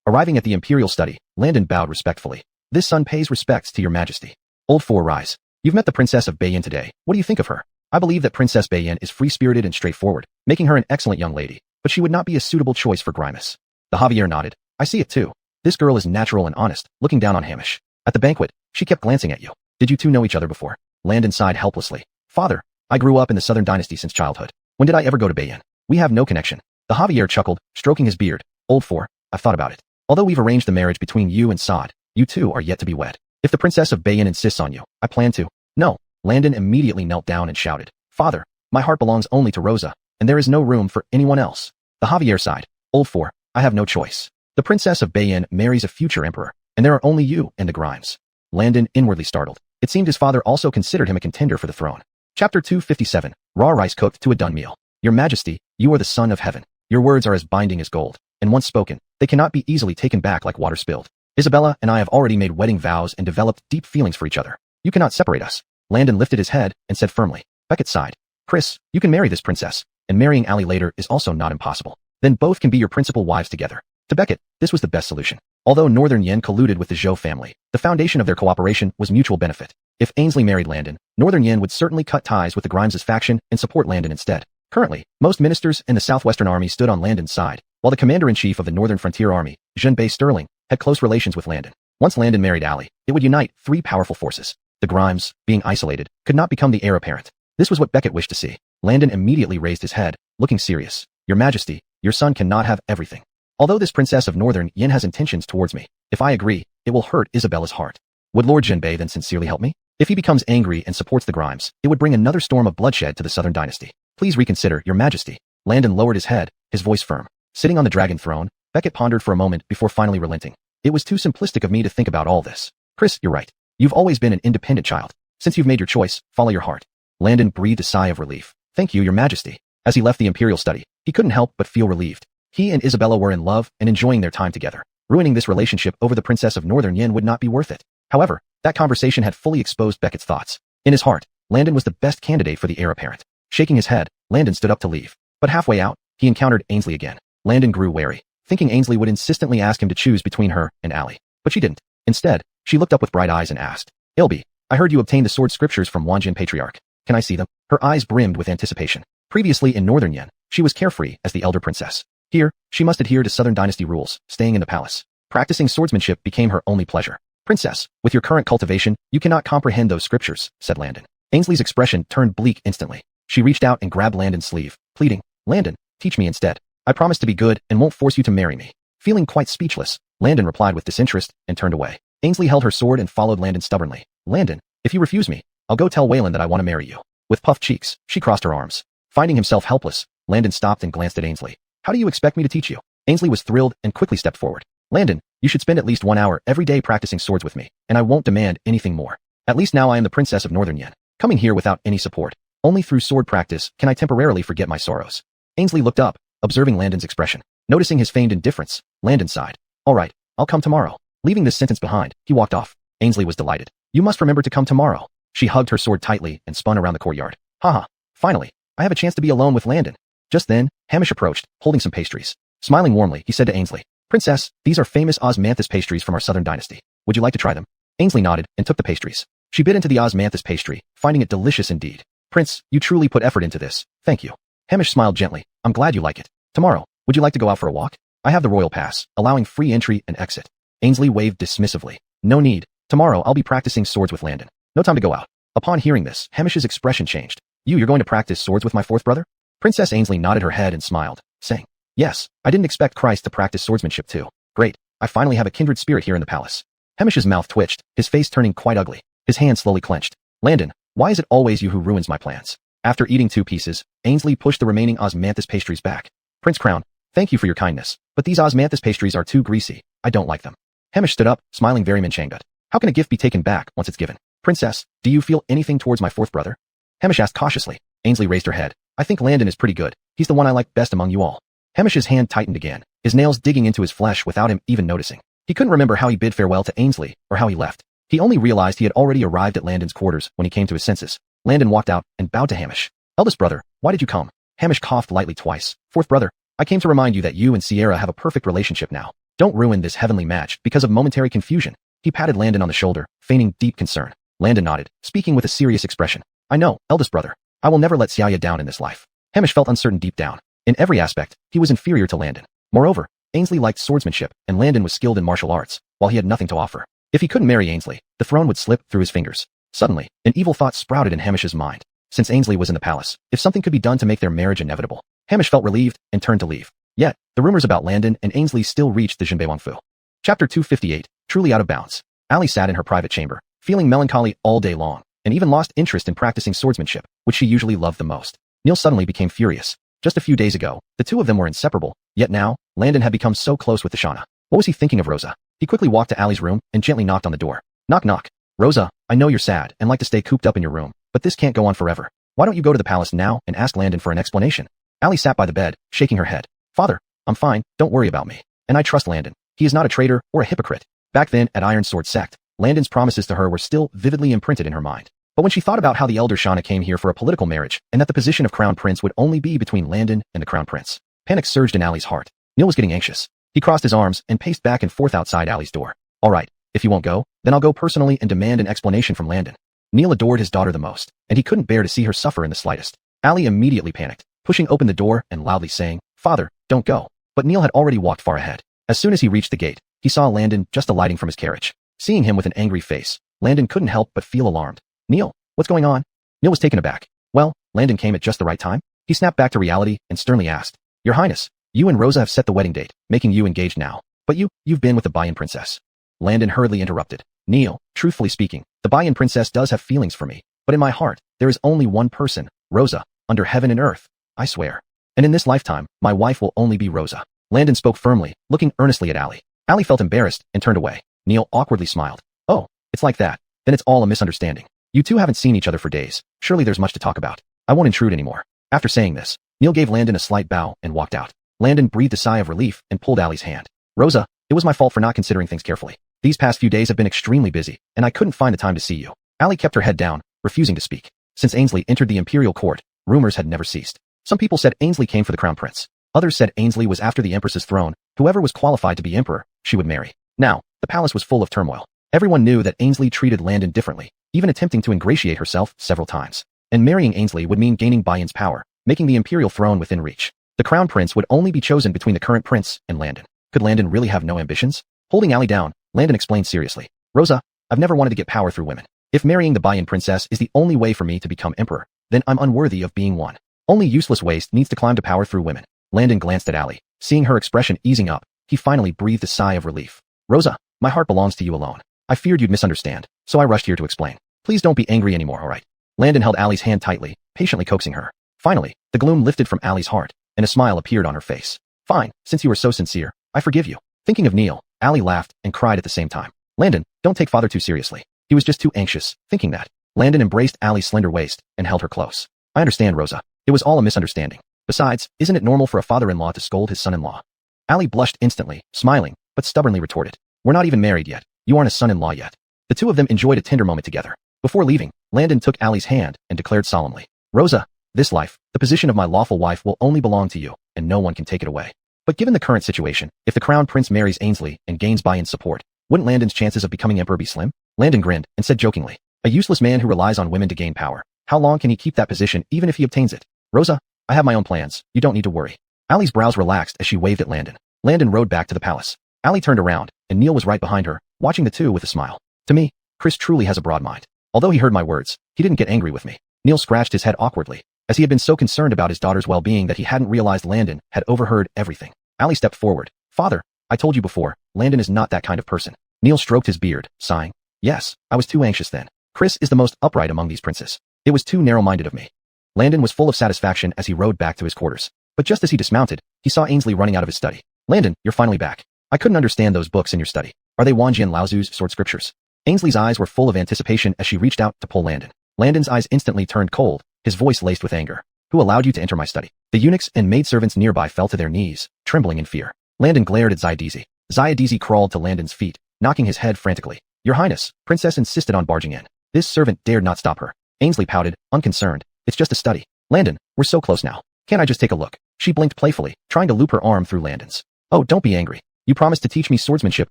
Arriving at the Imperial study, Landon bowed respectfully. This son pays respects to your Majesty. Old 4 rise. You've met the Princess of Bayen today. What do you think of her? I believe that Princess Bayen is free-spirited and straightforward, making her an excellent young lady, but she would not be a suitable choice for Grimes. The Javier nodded. I see it too. This girl is natural and honest, looking down on Hamish. At the banquet, she kept glancing at you. Did you 2 know each other before? Landon sighed helplessly. Father, I grew up in the Southern Dynasty since childhood. When did I ever go to Bayen? We have no connection. The Javier chuckled, stroking his beard. Old 4, I've thought about it. Although we've arranged the marriage between you and Saad, you 2 are yet to be wed. If the Princess of Bayen insists on you, I plan to. No. Landon immediately knelt down and shouted. Father, my heart belongs only to Rosa, and there is no room for anyone else. The Javier sighed. Old 4, I have no choice. The Princess of Bayen marries a future emperor, and there are only you and the Grimes. Landon inwardly startled. It seemed his father also considered him a contender for the throne. Chapter 257, Raw rice cooked to a done meal. Your Majesty, you are the son of heaven. Your words are as binding as gold, and once spoken, they cannot be easily taken back like water spilled. Isabella and I have already made wedding vows and developed deep feelings for each other. You cannot separate us. Landon lifted his head and said firmly. Beckett sighed. Chris, you can marry this princess, and marrying Allie later is also not impossible. Then both can be your principal wives together. To Beckett, this was the best solution. Although Northern Yen colluded with the Zhou family, the foundation of their cooperation was mutual benefit. If Ainsley married Landon, Northern Yen would certainly cut ties with the Grimes' faction and support Landon instead. Currently, most ministers in the Southwestern Army stood on Landon's side, while the commander-in-chief of the Northern Frontier Army, Jinbei Sterling, had close relations with Landon. Once Landon married Allie, it would unite three powerful forces. The Grimes, being isolated, could not become the heir apparent. This was what Beckett wished to see. Landon immediately raised his head, looking serious. Your Majesty, your son cannot have everything. Although this princess of Northern Yin has intentions towards me, if I agree, it will hurt Isabella's heart. Would Lord Jinbei then sincerely help me? If he becomes angry and supports the Grimes, it would bring another storm of bloodshed to the Southern dynasty. Please reconsider, Your Majesty. Landon lowered his head, his voice firm. Sitting on the dragon throne, Beckett pondered for a moment before finally relenting. It was too simplistic of me to think about all this. Chris, you're right. You've always been an independent child. Since you've made your choice, follow your heart. Landon breathed a sigh of relief. Thank you, Your Majesty. As he left the imperial study, he couldn't help but feel relieved. He and Isabella were in love and enjoying their time together. Ruining this relationship over the princess of Northern Yin would not be worth it. However, that conversation had fully exposed Beckett's thoughts. In his heart, Landon was the best candidate for the heir apparent. Shaking his head, Landon stood up to leave. But halfway out, he encountered Ainsley again. Landon grew wary, thinking Ainsley would insistently ask him to choose between her and Allie. But she didn't. Instead, she looked up with bright eyes and asked, Ilby, I heard you obtained the sword scriptures from Wanjin Patriarch. Can I see them? Her eyes brimmed with anticipation. Previously in Northern Yin, she was carefree as the elder princess. Here, she must adhere to Southern dynasty rules, staying in the palace. Practicing swordsmanship became her only pleasure. Princess, with your current cultivation, you cannot comprehend those scriptures, said Landon. Ainsley's expression turned bleak instantly. She reached out and grabbed Landon's sleeve, pleading, Landon, teach me instead. I promise to be good and won't force you to marry me. Feeling quite speechless, Landon replied with disinterest and turned away. Ainsley held her sword and followed Landon stubbornly. Landon, if you refuse me, I'll go tell Waylon that I want to marry you. With puffed cheeks, she crossed her arms. Finding himself helpless, Landon stopped and glanced at Ainsley. How do you expect me to teach you? Ainsley was thrilled and quickly stepped forward. Landon, you should spend at least 1 hour every day practicing swords with me, and I won't demand anything more. At least now I am the princess of Northern Yin, coming here without any support. Only through sword practice can I temporarily forget my sorrows. Ainsley looked up, observing Landon's expression. Noticing his feigned indifference, Landon sighed. All right, I'll come tomorrow. Leaving this sentence behind, he walked off. Ainsley was delighted. You must remember to come tomorrow. She hugged her sword tightly and spun around the courtyard. Haha, finally, I have a chance to be alone with Landon. Just then, Hamish approached, holding some pastries. Smiling warmly, he said to Ainsley, Princess, these are famous osmanthus pastries from our Southern dynasty. Would you like to try them? Ainsley nodded and took the pastries. She bit into the osmanthus pastry, finding it delicious indeed. Prince, you truly put effort into this. Thank you. Hamish smiled gently. I'm glad you like it. Tomorrow, would you like to go out for a walk? I have the royal pass, allowing free entry and exit. Ainsley waved dismissively. No need. Tomorrow I'll be practicing swords with Landon. No time to go out. Upon hearing this, Hamish's expression changed. You're going to practice swords with my fourth brother? Princess Ainsley nodded her head and smiled, saying, Yes, I didn't expect Christ to practice swordsmanship too. Great, I finally have a kindred spirit here in the palace. Hamish's mouth twitched, his face turning quite ugly. His hand slowly clenched. Landon, why is it always you who ruins my plans? After eating 2 pieces, Ainsley pushed the remaining osmanthus pastries back. Prince Crown, thank you for your kindness, but these osmanthus pastries are too greasy. I don't like them. Hamish stood up, smiling very Manchangut. How can a gift be taken back once it's given? Princess, do you feel anything towards my fourth brother? Hamish asked cautiously. Ainsley raised her head. I think Landon is pretty good. He's the one I like best among you all. Hamish's hand tightened again, his nails digging into his flesh without him even noticing. He couldn't remember how he bid farewell to Ainsley, or how he left. He only realized he had already arrived at Landon's quarters when he came to his senses. Landon walked out and bowed to Hamish. Eldest brother, why did you come? Hamish coughed lightly twice. Fourth brother, I came to remind you that you and Sierra have a perfect relationship now. Don't ruin this heavenly match because of momentary confusion. He patted Landon on the shoulder, feigning deep concern. Landon nodded, speaking with a serious expression. I know, eldest brother. I will never let Sierra down in this life. Hamish felt uncertain deep down. In every aspect, he was inferior to Landon. Moreover, Ainsley liked swordsmanship, and Landon was skilled in martial arts, while he had nothing to offer. If he couldn't marry Ainsley, the throne would slip through his fingers. Suddenly, an evil thought sprouted in Hamish's mind. Since Ainsley was in the palace, if something could be done to make their marriage inevitable, Hamish felt relieved and turned to leave. Yet, the rumors about Landon and Ainsley still reached the Jinbei Wangfu. Chapter 258, Truly Out of Bounds. Allie sat in her private chamber, feeling melancholy all day long, and even lost interest in practicing swordsmanship, which she usually loved the most. Neil suddenly became furious. Just a few days ago, the two of them were inseparable, yet now, Landon had become so close with Tashana. What was he thinking of Rosa? He quickly walked to Allie's room and gently knocked on the door. Knock knock. Rosa, I know you're sad and like to stay cooped up in your room, but this can't go on forever. Why don't you go to the palace now and ask Landon for an explanation? Allie sat by the bed, shaking her head. Father, I'm fine, don't worry about me. And I trust Landon. He is not a traitor or a hypocrite. Back then, at Iron Sword Sect, Landon's promises to her were still vividly imprinted in her mind. But when she thought about how the elder Shauna came here for a political marriage, and that the position of crown prince would only be between Landon and the crown prince, panic surged in Allie's heart. Neil was getting anxious. He crossed his arms and paced back and forth outside Allie's door. All right, if you won't go, then I'll go personally and demand an explanation from Landon. Neil adored his daughter the most, and he couldn't bear to see her suffer in the slightest. Allie immediately panicked, pushing open the door and loudly saying, Father, don't go. But Neil had already walked far ahead. As soon as he reached the gate, he saw Landon just alighting from his carriage. Seeing him with an angry face, Landon couldn't help but feel alarmed. Neil, what's going on? Neil was taken aback. Well, Landon came at just the right time. He snapped back to reality and sternly asked, Your Highness, you and Rosa have set the wedding date, making you engaged now. But you've been with the buy-in princess. Landon hurriedly interrupted. Neil, truthfully speaking, the buy-in princess does have feelings for me, but in my heart, there is only one person, Rosa, under heaven and earth, I swear. And in this lifetime, my wife will only be Rosa. Landon spoke firmly, looking earnestly at Allie. Allie felt embarrassed and turned away. Neil awkwardly smiled. Oh, it's like that. Then it's all a misunderstanding. You two haven't seen each other for days. Surely there's much to talk about. I won't intrude anymore. After saying this, Neil gave Landon a slight bow and walked out. Landon breathed a sigh of relief and pulled Allie's hand. Rosa, it was my fault for not considering things carefully. These past few days have been extremely busy, and I couldn't find the time to see you. Allie kept her head down, refusing to speak. Since Ainsley entered the imperial court, rumors had never ceased. Some people said Ainsley came for the crown prince. Others said Ainsley was after the empress's throne. Whoever was qualified to be emperor, she would marry. Now, the palace was full of turmoil. Everyone knew that Ainsley treated Landon differently, even attempting to ingratiate herself several times. And marrying Ainsley would mean gaining buy-in's power, making the imperial throne within reach. The crown prince would only be chosen between the current prince and Landon. Could Landon really have no ambitions? Holding Allie down, Landon explained seriously. Rosa, I've never wanted to get power through women. If marrying the buy-in princess is the only way for me to become emperor, then I'm unworthy of being one. Only useless waste needs to climb to power through women. Landon glanced at Allie. Seeing her expression easing up, he finally breathed a sigh of relief. Rosa, my heart belongs to you alone. I feared you'd misunderstand, so I rushed here to explain. Please don't be angry anymore, alright? Landon held Allie's hand tightly, patiently coaxing her. Finally, the gloom lifted from Allie's heart, and a smile appeared on her face. Fine, since you were so sincere, I forgive you. Thinking of Neil, Allie laughed and cried at the same time. Landon, don't take father too seriously. He was just too anxious, thinking that. Landon embraced Allie's slender waist and held her close. I understand, Rosa. It was all a misunderstanding. Besides, isn't it normal for a father-in-law to scold his son-in-law? Allie blushed instantly, smiling, but stubbornly retorted. We're not even married yet. You aren't a son-in-law yet. The two of them enjoyed a tender moment together. Before leaving, Landon took Allie's hand and declared solemnly, Rosa, this life, the position of my lawful wife will only belong to you, and no one can take it away. But given the current situation, if the crown prince marries Ainsley and gains buy-in support, wouldn't Landon's chances of becoming emperor be slim? Landon grinned and said jokingly, a useless man who relies on women to gain power. How long can he keep that position even if he obtains it? Rosa, I have my own plans. You don't need to worry. Allie's brows relaxed as she waved at Landon. Landon rode back to the palace. Allie turned around, and Neil was right behind her, watching the two with a smile. To me, Chris truly has a broad mind. Although he heard my words, he didn't get angry with me. Neil scratched his head awkwardly, as he had been so concerned about his daughter's well-being that he hadn't realized Landon had overheard everything. Allie stepped forward. Father, I told you before, Landon is not that kind of person. Neil stroked his beard, sighing. Yes, I was too anxious then. Chris is the most upright among these princes. It was too narrow-minded of me. Landon was full of satisfaction as he rode back to his quarters. But just as he dismounted, he saw Ainsley running out of his study. Landon, you're finally back. I couldn't understand those books in your study. Are they Wanjian Laozu's sword scriptures? Ainsley's eyes were full of anticipation as she reached out to pull Landon. Landon's eyes instantly turned cold, his voice laced with anger. Who allowed you to enter my study? The eunuchs and maidservants nearby fell to their knees, trembling in fear. Landon glared at Zayadizi. Zayadizi crawled to Landon's feet, knocking his head frantically. Your Highness, Princess insisted on barging in. This servant dared not stop her. Ainsley pouted, unconcerned. It's just a study. Landon, we're so close now. Can't I just take a look? She blinked playfully, trying to loop her arm through Landon's. Oh, don't be angry. You promised to teach me swordsmanship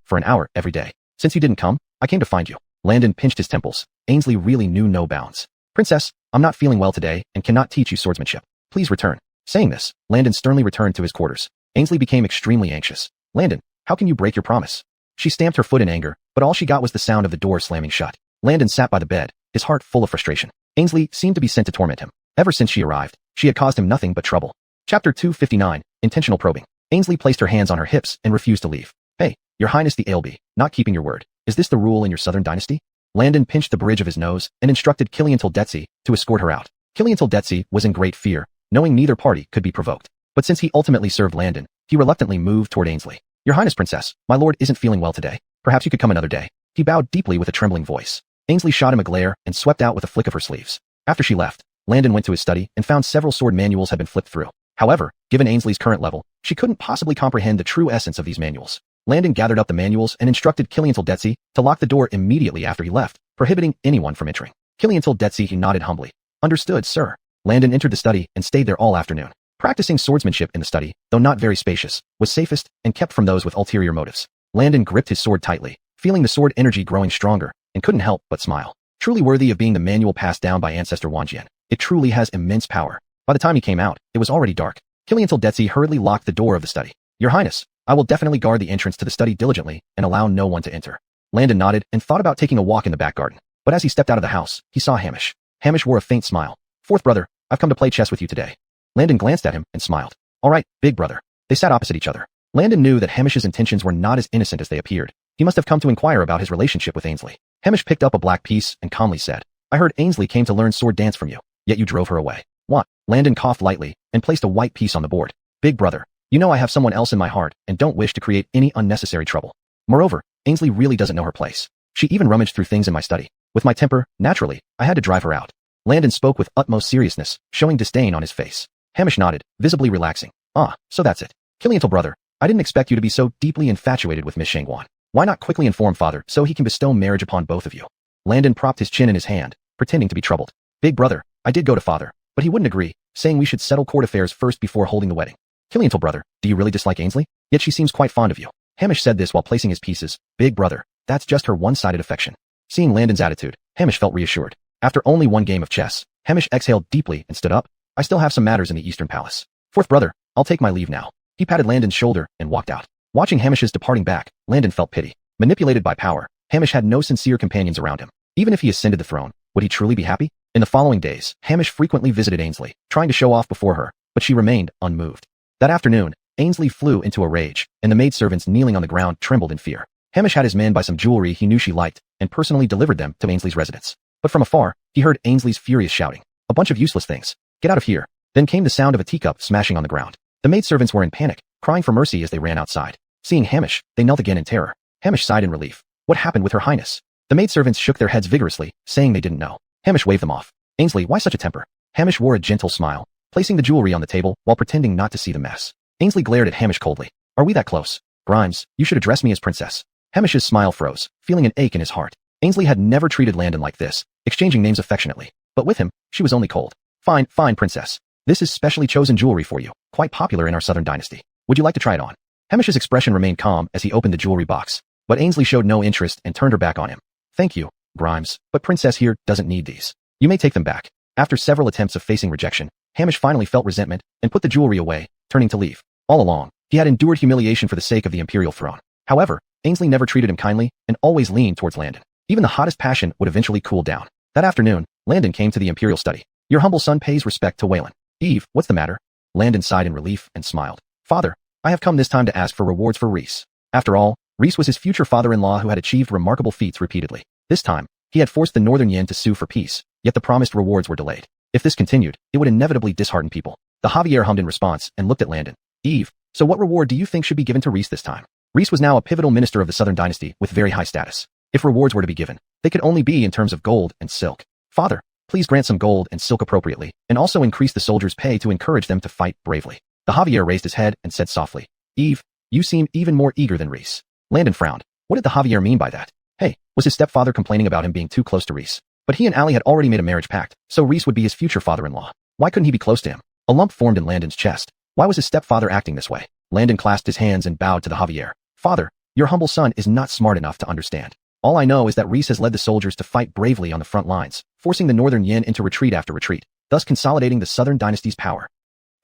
for an hour every day. Since you didn't come, I came to find you. Landon pinched his temples. Ainsley really knew no bounds. Princess, I'm not feeling well today and cannot teach you swordsmanship. Please return. Saying this, Landon sternly returned to his quarters. Ainsley became extremely anxious. Landon, how can you break your promise? She stamped her foot in anger, but all she got was the sound of the door slamming shut. Landon sat by the bed, his heart full of frustration. Ainsley seemed to be sent to torment him. Ever since she arrived, she had caused him nothing but trouble. Chapter 259, Intentional Probing. Ainsley placed her hands on her hips and refused to leave. Hey, Your Highness the ALB, not keeping your word. Is this the rule in your southern dynasty? Landon pinched the bridge of his nose and instructed Killian Tildetsi to escort her out. Killian Tildetsi was in great fear, knowing neither party could be provoked. But since he ultimately served Landon, he reluctantly moved toward Ainsley. Your Highness Princess, my lord isn't feeling well today. Perhaps you could come another day. He bowed deeply with a trembling voice. Ainsley shot him a glare and swept out with a flick of her sleeves. After she left, Landon went to his study and found several sword manuals had been flipped through. However, given Ainsley's current level, she couldn't possibly comprehend the true essence of these manuals. Landon gathered up the manuals and instructed Killian Tildetsi to lock the door immediately after he left, prohibiting anyone from entering. Killian Tildetsi nodded humbly. Understood, sir. Landon entered the study and stayed there all afternoon. Practicing swordsmanship in the study, though not very spacious, was safest and kept from those with ulterior motives. Landon gripped his sword tightly, feeling the sword energy growing stronger, and couldn't help but smile. Truly worthy of being the manual passed down by ancestor Wanjian. It truly has immense power. By the time he came out, it was already dark. Killian Tildetsi hurriedly locked the door of the study. Your Highness, I will definitely guard the entrance to the study diligently and allow no one to enter. Landon nodded and thought about taking a walk in the back garden. But as he stepped out of the house, he saw Hamish. Hamish wore a faint smile. Fourth brother, I've come to play chess with you today. Landon glanced at him and smiled. All right, big brother. They sat opposite each other. Landon knew that Hamish's intentions were not as innocent as they appeared. He must have come to inquire about his relationship with Ainsley. Hamish picked up a black piece and calmly said, I heard Ainsley came to learn sword dance from you, yet you drove her away. What? Landon coughed lightly and placed a white piece on the board. Big brother, you know I have someone else in my heart and don't wish to create any unnecessary trouble. Moreover, Ainsley really doesn't know her place. She even rummaged through things in my study. With my temper, naturally, I had to drive her out. Landon spoke with utmost seriousness, showing disdain on his face. Hamish nodded, visibly relaxing. Ah, so that's it. Killiantal brother, I didn't expect you to be so deeply infatuated with Miss Shangguan. Why not quickly inform father so he can bestow marriage upon both of you? Landon propped his chin in his hand, pretending to be troubled. Big brother, I did go to father, but he wouldn't agree, saying we should settle court affairs first before holding the wedding. Killiantal brother, do you really dislike Ainsley? Yet she seems quite fond of you. Hamish said this while placing his pieces. Big brother, that's just her one-sided affection. Seeing Landon's attitude, Hamish felt reassured. After only one game of chess, Hamish exhaled deeply and stood up. I still have some matters in the Eastern Palace. Fourth brother, I'll take my leave now. He patted Landon's shoulder and walked out. Watching Hamish's departing back, Landon felt pity. Manipulated by power, Hamish had no sincere companions around him. Even if he ascended the throne, would he truly be happy? In the following days, Hamish frequently visited Ainsley, trying to show off before her, but she remained unmoved. That afternoon, Ainsley flew into a rage, and the maidservants kneeling on the ground trembled in fear. Hamish had his man buy some jewelry he knew she liked, and personally delivered them to Ainsley's residence. But from afar, he heard Ainsley's furious shouting. A bunch of useless things. Get out of here. Then came the sound of a teacup smashing on the ground. The maidservants were in panic, crying for mercy as they ran outside. Seeing Hamish, they knelt again in terror. Hamish sighed in relief. What happened with her highness? The maidservants shook their heads vigorously, saying they didn't know. Hamish waved them off. Ainsley, why such a temper? Hamish wore a gentle smile, placing the jewelry on the table while pretending not to see the mess. Ainsley glared at Hamish coldly. Are we that close? Grimes, you should address me as princess. Hamish's smile froze, feeling an ache in his heart. Ainsley had never treated Landon like this, exchanging names affectionately. But with him, she was only cold. Fine, princess. This is specially chosen jewelry for you, quite popular in our southern dynasty. Would you like to try it on? Hamish's expression remained calm as he opened the jewelry box, but Ainsley showed no interest and turned her back on him. Thank you, Grimes, but princess here doesn't need these. You may take them back. After several attempts of facing rejection, Hamish finally felt resentment and put the jewelry away, turning to leave. All along, he had endured humiliation for the sake of the imperial throne. However, Ainsley never treated him kindly and always leaned towards Landon. Even the hottest passion would eventually cool down. That afternoon, Landon came to the imperial study. Your humble son pays respect to Waylon. Eve, what's the matter? Landon sighed in relief and smiled. Father, I have come this time to ask for rewards for Rhys. After all, Rhys was his future father-in-law who had achieved remarkable feats repeatedly. This time, he had forced the Northern Yin to sue for peace, yet the promised rewards were delayed. If this continued, it would inevitably dishearten people. The Javier hummed in response and looked at Landon. Eve, so what reward do you think should be given to Rhys this time? Rhys was now a pivotal minister of the Southern Dynasty with very high status. If rewards were to be given, they could only be in terms of gold and silk. Father, please grant some gold and silk appropriately, and also increase the soldiers' pay to encourage them to fight bravely. The Javier raised his head and said softly, Eve, you seem even more eager than Rhys. Landon frowned. What did the Javier mean by that? Hey, was his stepfather complaining about him being too close to Rhys? But he and Ali had already made a marriage pact, so Rhys would be his future father-in-law. Why couldn't he be close to him? A lump formed in Landon's chest. Why was his stepfather acting this way? Landon clasped his hands and bowed to the Javier. Father, your humble son is not smart enough to understand. All I know is that Rhys has led the soldiers to fight bravely on the front lines, forcing the Northern Yin into retreat after retreat, thus consolidating the Southern Dynasty's power.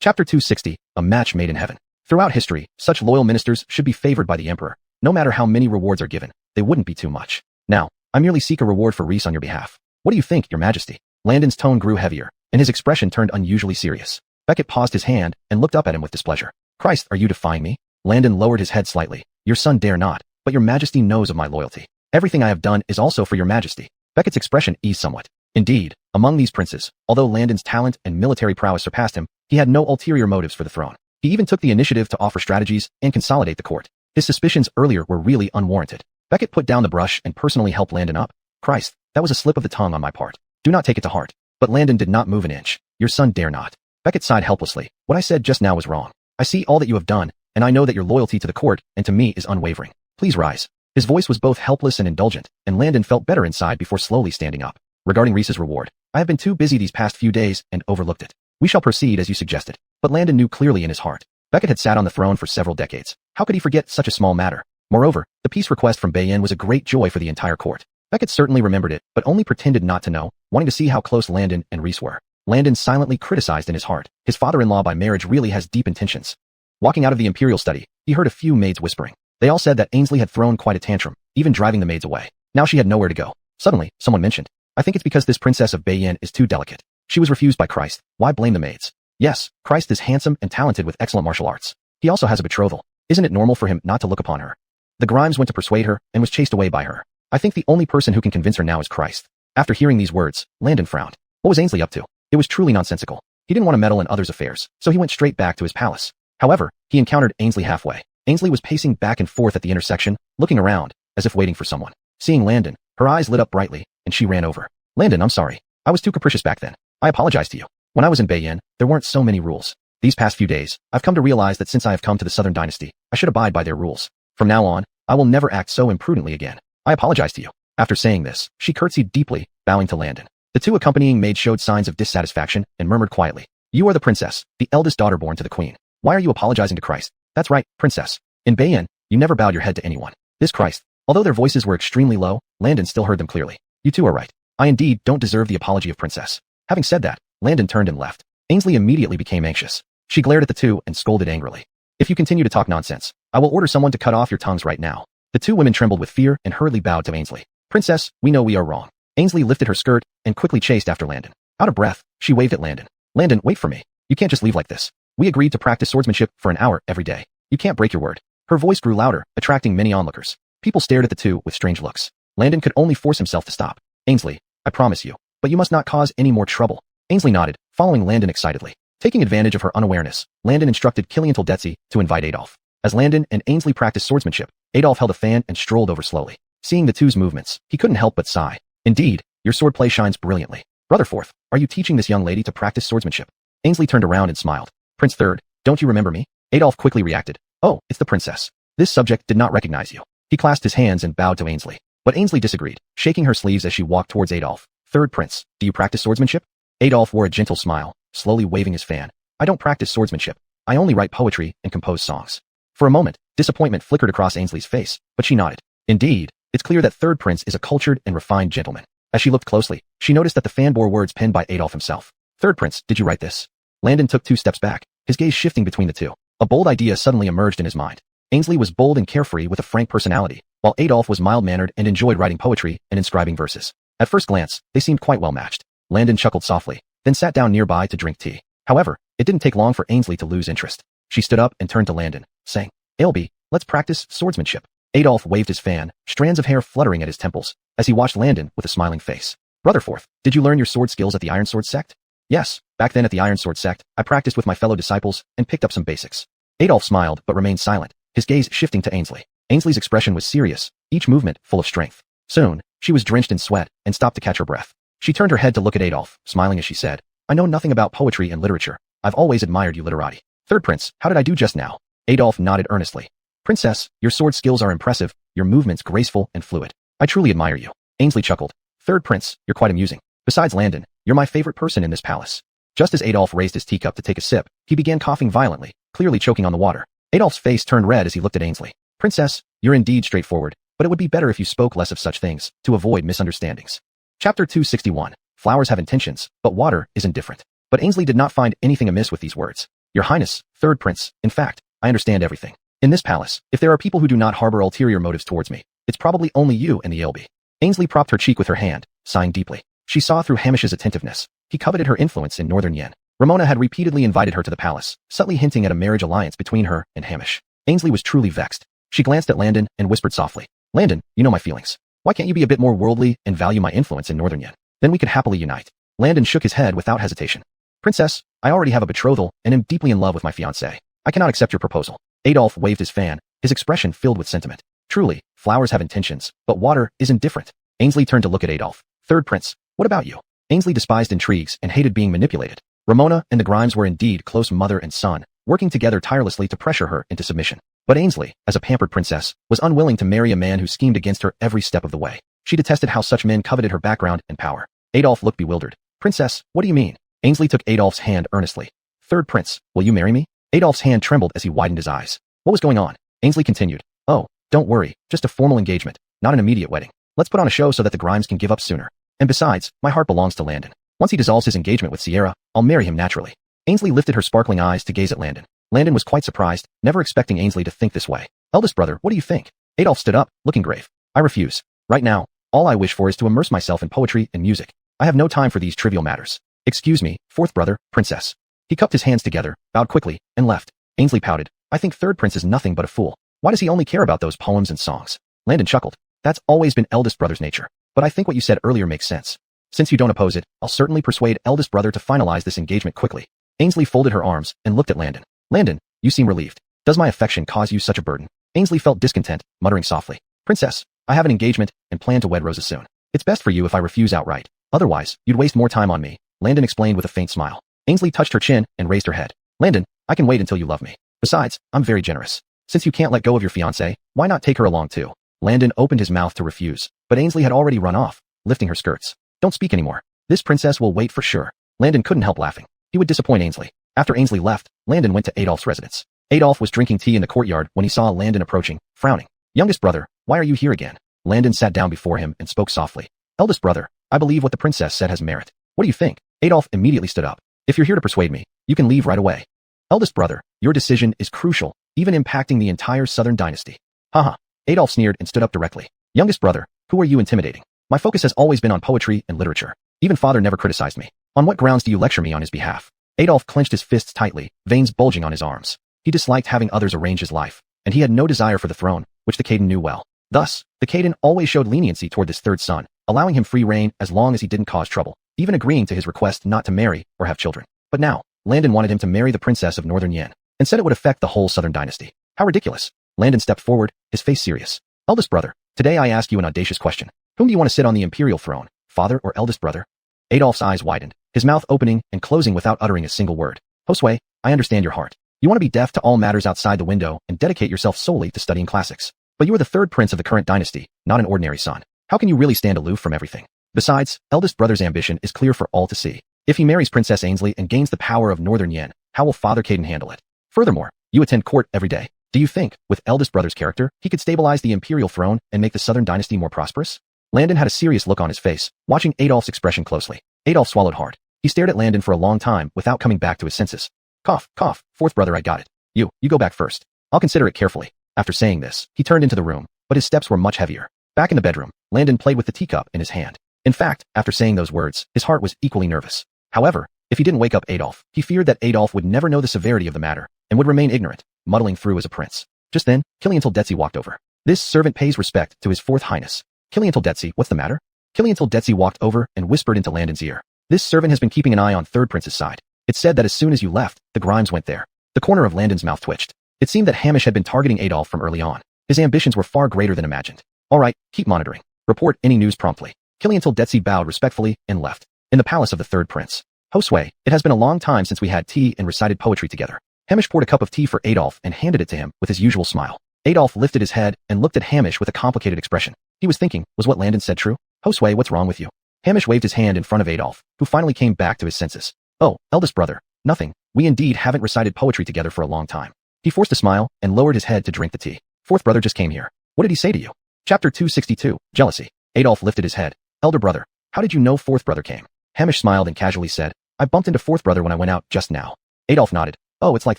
Chapter 260, A Match Made in Heaven. Throughout history, such loyal ministers should be favored by the emperor. No matter how many rewards are given, they wouldn't be too much. Now, I merely seek a reward for Rhys on your behalf. What do you think, your majesty? Landon's tone grew heavier, and his expression turned unusually serious. Beckett paused his hand and looked up at him with displeasure. Christ, are you defying me? Landon lowered his head slightly. Your son dare not, but your majesty knows of my loyalty. Everything I have done is also for your majesty. Beckett's expression eased somewhat. Indeed, among these princes, although Landon's talent and military prowess surpassed him, he had no ulterior motives for the throne. He even took the initiative to offer strategies and consolidate the court. His suspicions earlier were really unwarranted. Beckett put down the brush and personally helped Landon up. Christ, that was a slip of the tongue on my part. Do not take it to heart. But Landon did not move an inch. Your son dare not. Beckett sighed helplessly. What I said just now was wrong. I see all that you have done, and I know that your loyalty to the court and to me is unwavering. Please rise. His voice was both helpless and indulgent, and Landon felt better inside before slowly standing up. Regarding Rhys's reward, I have been too busy these past few days and overlooked it. We shall proceed as you suggested. But Landon knew clearly in his heart. Beckett had sat on the throne for several decades. How could he forget such a small matter? Moreover, the peace request from Bayan was a great joy for the entire court. Beckett certainly remembered it, but only pretended not to know, wanting to see how close Landon and Rhys were. Landon silently criticized in his heart. His father-in-law by marriage really has deep intentions. Walking out of the imperial study, he heard a few maids whispering. They all said that Ainsley had thrown quite a tantrum, even driving the maids away. Now she had nowhere to go. Suddenly, someone mentioned, I think it's because this princess of Bayern is too delicate. She was refused by Christ. Why blame the maids? Yes, Christ is handsome and talented with excellent martial arts. He also has a betrothal. Isn't it normal for him not to look upon her? The Grimes went to persuade her and was chased away by her. I think the only person who can convince her now is Christ. After hearing these words, Landon frowned. What was Ainsley up to? It was truly nonsensical. He didn't want to meddle in others' affairs, so he went straight back to his palace. However, he encountered Ainsley halfway. Ainsley was pacing back and forth at the intersection, looking around, as if waiting for someone. Seeing Landon, her eyes lit up brightly, and she ran over. Landon, I'm sorry. I was too capricious back then. I apologize to you. When I was in Bayern, there weren't so many rules. These past few days, I've come to realize that since I have come to the Southern Dynasty, I should abide by their rules. From now on, I will never act so imprudently again. I apologize to you. After saying this, she curtsied deeply, bowing to Landon. The two accompanying maids showed signs of dissatisfaction and murmured quietly, You are the princess, the eldest daughter born to the queen. Why are you apologizing to Christ? That's right, princess. In Bayern, you never bowed your head to anyone. This Christ. Although their voices were extremely low, Landon still heard them clearly. You two are right. I indeed don't deserve the apology of princess. Having said that, Landon turned and left. Ainsley immediately became anxious. She glared at the two and scolded angrily. If you continue to talk nonsense, I will order someone to cut off your tongues right now. The two women trembled with fear and hurriedly bowed to Ainsley. Princess, we know we are wrong. Ainsley lifted her skirt and quickly chased after Landon. Out of breath, she waved at Landon. Landon, wait for me. You can't just leave like this. We agreed to practice swordsmanship for an hour every day. You can't break your word. Her voice grew louder, attracting many onlookers. People stared at the two with strange looks. Landon could only force himself to stop. Ainsley, I promise you, but you must not cause any more trouble. Ainsley nodded, following Landon excitedly. Taking advantage of her unawareness, Landon instructed Killian Toldetzi to invite Adolf. As Landon and Ainsley practiced swordsmanship, Adolf held a fan and strolled over slowly. Seeing the two's movements, he couldn't help but sigh. Indeed, your swordplay shines brilliantly. Rutherforth, are you teaching this young lady to practice swordsmanship? Ainsley turned around and smiled. Prince Third, don't you remember me? Adolf quickly reacted. Oh, it's the princess. This subject did not recognize you. He clasped his hands and bowed to Ainsley. But Ainsley disagreed, shaking her sleeves as she walked towards Adolf. Third Prince, do you practice swordsmanship? Adolf wore a gentle smile, slowly waving his fan. I don't practice swordsmanship. I only write poetry and compose songs. For a moment, disappointment flickered across Ainsley's face, but she nodded. Indeed, it's clear that Third Prince is a cultured and refined gentleman. As she looked closely, she noticed that the fan bore words penned by Adolf himself. Third Prince, did you write this? Landon took 2 steps back, his gaze shifting between the two. A bold idea suddenly emerged in his mind. Ainsley was bold and carefree with a frank personality, while Adolf was mild-mannered and enjoyed writing poetry and inscribing verses. At first glance, they seemed quite well matched. Landon chuckled softly, then sat down nearby to drink tea. However, it didn't take long for Ainsley to lose interest. She stood up and turned to Landon, saying, Ailby, let's practice swordsmanship. Adolf waved his fan, strands of hair fluttering at his temples, as he watched Landon with a smiling face. Rutherforth, did you learn your sword skills at the Iron Sword sect? Yes, back then at the Iron Sword sect, I practiced with my fellow disciples and picked up some basics. Adolf smiled but remained silent, his gaze shifting to Ainsley. Ainsley's expression was serious, each movement full of strength. Soon, she was drenched in sweat and stopped to catch her breath. She turned her head to look at Adolf, smiling as she said, I know nothing about poetry and literature. I've always admired you literati. Third Prince, how did I do just now? Adolf nodded earnestly. Princess, your sword skills are impressive, your movements graceful and fluid. I truly admire you. Ainsley chuckled. Third Prince, you're quite amusing. Besides Landon, you're my favorite person in this palace. Just as Adolf raised his teacup to take a sip, he began coughing violently, clearly choking on the water. Adolf's face turned red as he looked at Ainsley. Princess, you're indeed straightforward, but it would be better if you spoke less of such things, to avoid misunderstandings. Chapter 261. Flowers have intentions, but water is indifferent. But Ainsley did not find anything amiss with these words. Your Highness, Third Prince, in fact, I understand everything. In this palace, if there are people who do not harbor ulterior motives towards me, it's probably only you and the Ailby. Ainsley propped her cheek with her hand, sighing deeply. She saw through Hamish's attentiveness. He coveted her influence in northern Yen. Ramona had repeatedly invited her to the palace, subtly hinting at a marriage alliance between her and Hamish. Ainsley was truly vexed. She glanced at Landon and whispered softly, Landon, you know my feelings. Why can't you be a bit more worldly and value my influence in northern Yen? Then we could happily unite. Landon shook his head without hesitation. Princess, I already have a betrothal and am deeply in love with my fiancée. I cannot accept your proposal. Adolf waved his fan, his expression filled with sentiment. Truly, flowers have intentions, but water is indifferent. Ainsley turned to look at Adolf. Third Prince, what about you? Ainsley despised intrigues and hated being manipulated. Ramona and the Grimes were indeed close mother and son, working together tirelessly to pressure her into submission. But Ainsley, as a pampered princess, was unwilling to marry a man who schemed against her every step of the way. She detested how such men coveted her background and power. Adolf looked bewildered. Princess, what do you mean? Ainsley took Adolf's hand earnestly. Third Prince, will you marry me? Adolf's hand trembled as he widened his eyes. What was going on? Ainsley continued. Oh, don't worry, just a formal engagement, not an immediate wedding. Let's put on a show so that the Grimes can give up sooner. And besides, my heart belongs to Landon. Once he dissolves his engagement with Sierra, I'll marry him naturally. Ainsley lifted her sparkling eyes to gaze at Landon. Landon was quite surprised, never expecting Ainsley to think this way. Eldest brother, what do you think? Adolf stood up, looking grave. I refuse. Right now, all I wish for is to immerse myself in poetry and music. I have no time for these trivial matters. Excuse me, fourth brother, princess. He cupped his hands together, bowed quickly, and left. Ainsley pouted. I think third prince is nothing but a fool. Why does he only care about those poems and songs? Landon chuckled. That's always been eldest brother's nature. But I think what you said earlier makes sense. Since you don't oppose it, I'll certainly persuade eldest brother to finalize this engagement quickly. Ainsley folded her arms and looked at Landon. Landon, you seem relieved. Does my affection cause you such a burden? Ainsley felt discontent, muttering softly. Princess, I have an engagement and plan to wed Rosa soon. It's best for you if I refuse outright. Otherwise, you'd waste more time on me, Landon explained with a faint smile. Ainsley touched her chin and raised her head. Landon, I can wait until you love me. Besides, I'm very generous. Since you can't let go of your fiancée, why not take her along too? Landon opened his mouth to refuse, but Ainsley had already run off, lifting her skirts. Don't speak anymore. This princess will wait for sure. Landon couldn't help laughing. He would disappoint Ainsley. After Ainsley left, Landon went to Adolf's residence. Adolf was drinking tea in the courtyard when he saw Landon approaching, frowning. Youngest brother, why are you here again? Landon sat down before him and spoke softly. Eldest brother, I believe what the princess said has merit. What do you think? Adolf immediately stood up. If you're here to persuade me, you can leave right away. Eldest brother, your decision is crucial, even impacting the entire southern dynasty. Haha. Adolf sneered and stood up directly. Youngest brother, who are you intimidating? My focus has always been on poetry and literature. Even father never criticized me. On what grounds do you lecture me on his behalf? Adolf clenched his fists tightly, veins bulging on his arms. He disliked having others arrange his life, and he had no desire for the throne, which the Caden knew well. Thus, the Caden always showed leniency toward this third son, allowing him free reign as long as he didn't cause trouble, even agreeing to his request not to marry or have children. But now, Landon wanted him to marry the princess of Northern Yen, and said it would affect the whole southern dynasty. How ridiculous. Landon stepped forward, his face serious. Eldest brother, today I ask you an audacious question. Whom do you want to sit on the imperial throne, father or eldest brother? Adolf's eyes widened, his mouth opening and closing without uttering a single word. Josue, I understand your heart. You want to be deaf to all matters outside the window and dedicate yourself solely to studying classics. But you are the third prince of the current dynasty, not an ordinary son. How can you really stand aloof from everything? Besides, eldest brother's ambition is clear for all to see. If he marries Princess Ainsley and gains the power of Northern Yen, how will Father Caden handle it? Furthermore, you attend court every day. Do you think, with eldest brother's character, he could stabilize the imperial throne and make the southern dynasty more prosperous? Landon had a serious look on his face, watching Adolf's expression closely. Adolf swallowed hard. He stared at Landon for a long time without coming back to his senses. Cough, cough, fourth brother, I got it. You go back first. I'll consider it carefully. After saying this, he turned into the room, but his steps were much heavier. Back in the bedroom, Landon played with the teacup in his hand. In fact, after saying those words, his heart was equally nervous. However, if he didn't wake up Adolf, he feared that Adolf would never know the severity of the matter, and would remain ignorant, muddling through as a prince. Just then, Killiantil Detsy walked over. This servant pays respect to his fourth highness. Killiantil Detsy, what's the matter? Killiantil Detsy walked over and whispered into Landon's ear. This servant has been keeping an eye on third prince's side. It said that as soon as you left, the Grimes went there. The corner of Landon's mouth twitched. It seemed that Hamish had been targeting Adolf from early on. His ambitions were far greater than imagined. All right, keep monitoring. Report any news promptly. Killiantil Detsy bowed respectfully and left. In the palace of the third prince. Josue, it has been a long time since we had tea and recited poetry together. Hamish poured a cup of tea for Adolf and handed it to him with his usual smile. Adolf lifted his head and looked at Hamish with a complicated expression. He was thinking, was what Landon said true? Josue, what's wrong with you? Hamish waved his hand in front of Adolf, who finally came back to his senses. Oh, eldest brother, nothing. We indeed haven't recited poetry together for a long time. He forced a smile and lowered his head to drink the tea. Fourth brother just came here. What did he say to you? Chapter 262, Jealousy. Adolf lifted his head. Elder brother, how did you know fourth brother came? Hamish smiled and casually said, I bumped into fourth brother when I went out just now. Adolf nodded. Oh, it's like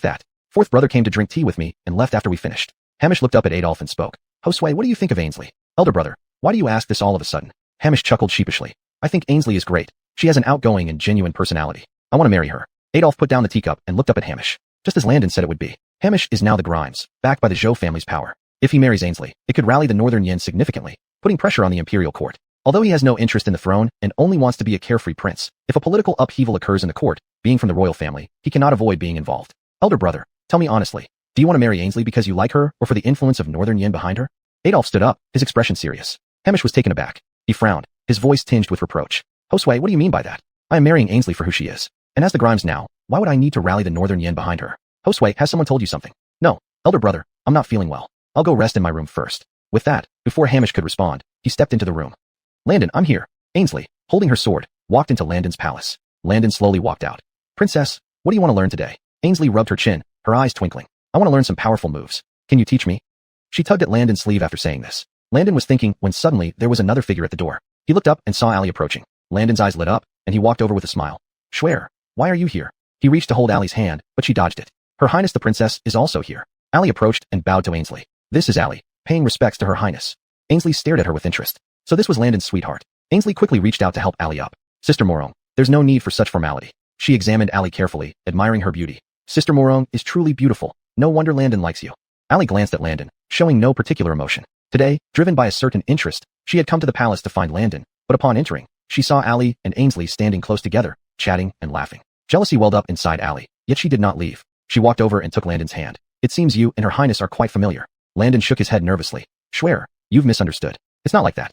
that. Fourth brother came to drink tea with me and left after we finished. Hamish looked up at Adolf and spoke. Josue, what do you think of Ainsley? Elder brother, why do you ask this all of a sudden? Hamish chuckled sheepishly. I think Ainsley is great. She has an outgoing and genuine personality. I want to marry her. Adolf put down the teacup and looked up at Hamish. Just as Landon said it would be. Hamish is now the Grimes, backed by the Zhou family's power. If he marries Ainsley, it could rally the Northern Yen significantly, putting pressure on the imperial court. Although he has no interest in the throne and only wants to be a carefree prince, if a political upheaval occurs in the court, being from the royal family, he cannot avoid being involved. Elder brother, tell me honestly, do you want to marry Ainsley because you like her or for the influence of Northern Yen behind her? Adolf stood up, his expression serious. Hamish was taken aback. He frowned, his voice tinged with reproach. Josue, what do you mean by that? I am marrying Ainsley for who she is. And as the Grimes now, why would I need to rally the Northern Yen behind her? Josue, has someone told you something? No, elder brother, I'm not feeling well. I'll go rest in my room first. With that, before Hamish could respond, he stepped into the room. Landon, I'm here. Ainsley, holding her sword, walked into Landon's palace. Landon slowly walked out. Princess, what do you want to learn today? Ainsley rubbed her chin, her eyes twinkling. I want to learn some powerful moves. Can you teach me? She tugged at Landon's sleeve after saying this. Landon was thinking when suddenly there was another figure at the door. He looked up and saw Allie approaching. Landon's eyes lit up, and he walked over with a smile. Schwer, why are you here? He reached to hold Allie's hand, but she dodged it. Her Highness the Princess is also here. Allie approached and bowed to Ainsley. This is Allie, paying respects to Her Highness. Ainsley stared at her with interest. So this was Landon's sweetheart. Ainsley quickly reached out to help Allie up. Sister Morong, there's no need for such formality. She examined Allie carefully, admiring her beauty. Sister Morong is truly beautiful. No wonder Landon likes you. Allie glanced at Landon, showing no particular emotion. Today, driven by a certain interest, she had come to the palace to find Landon, but upon entering, she saw Allie and Ainsley standing close together, chatting and laughing. Jealousy welled up inside Allie, yet she did not leave. She walked over and took Landon's hand. It seems you and Her Highness are quite familiar. Landon shook his head nervously. Swear, you've misunderstood. It's not like that.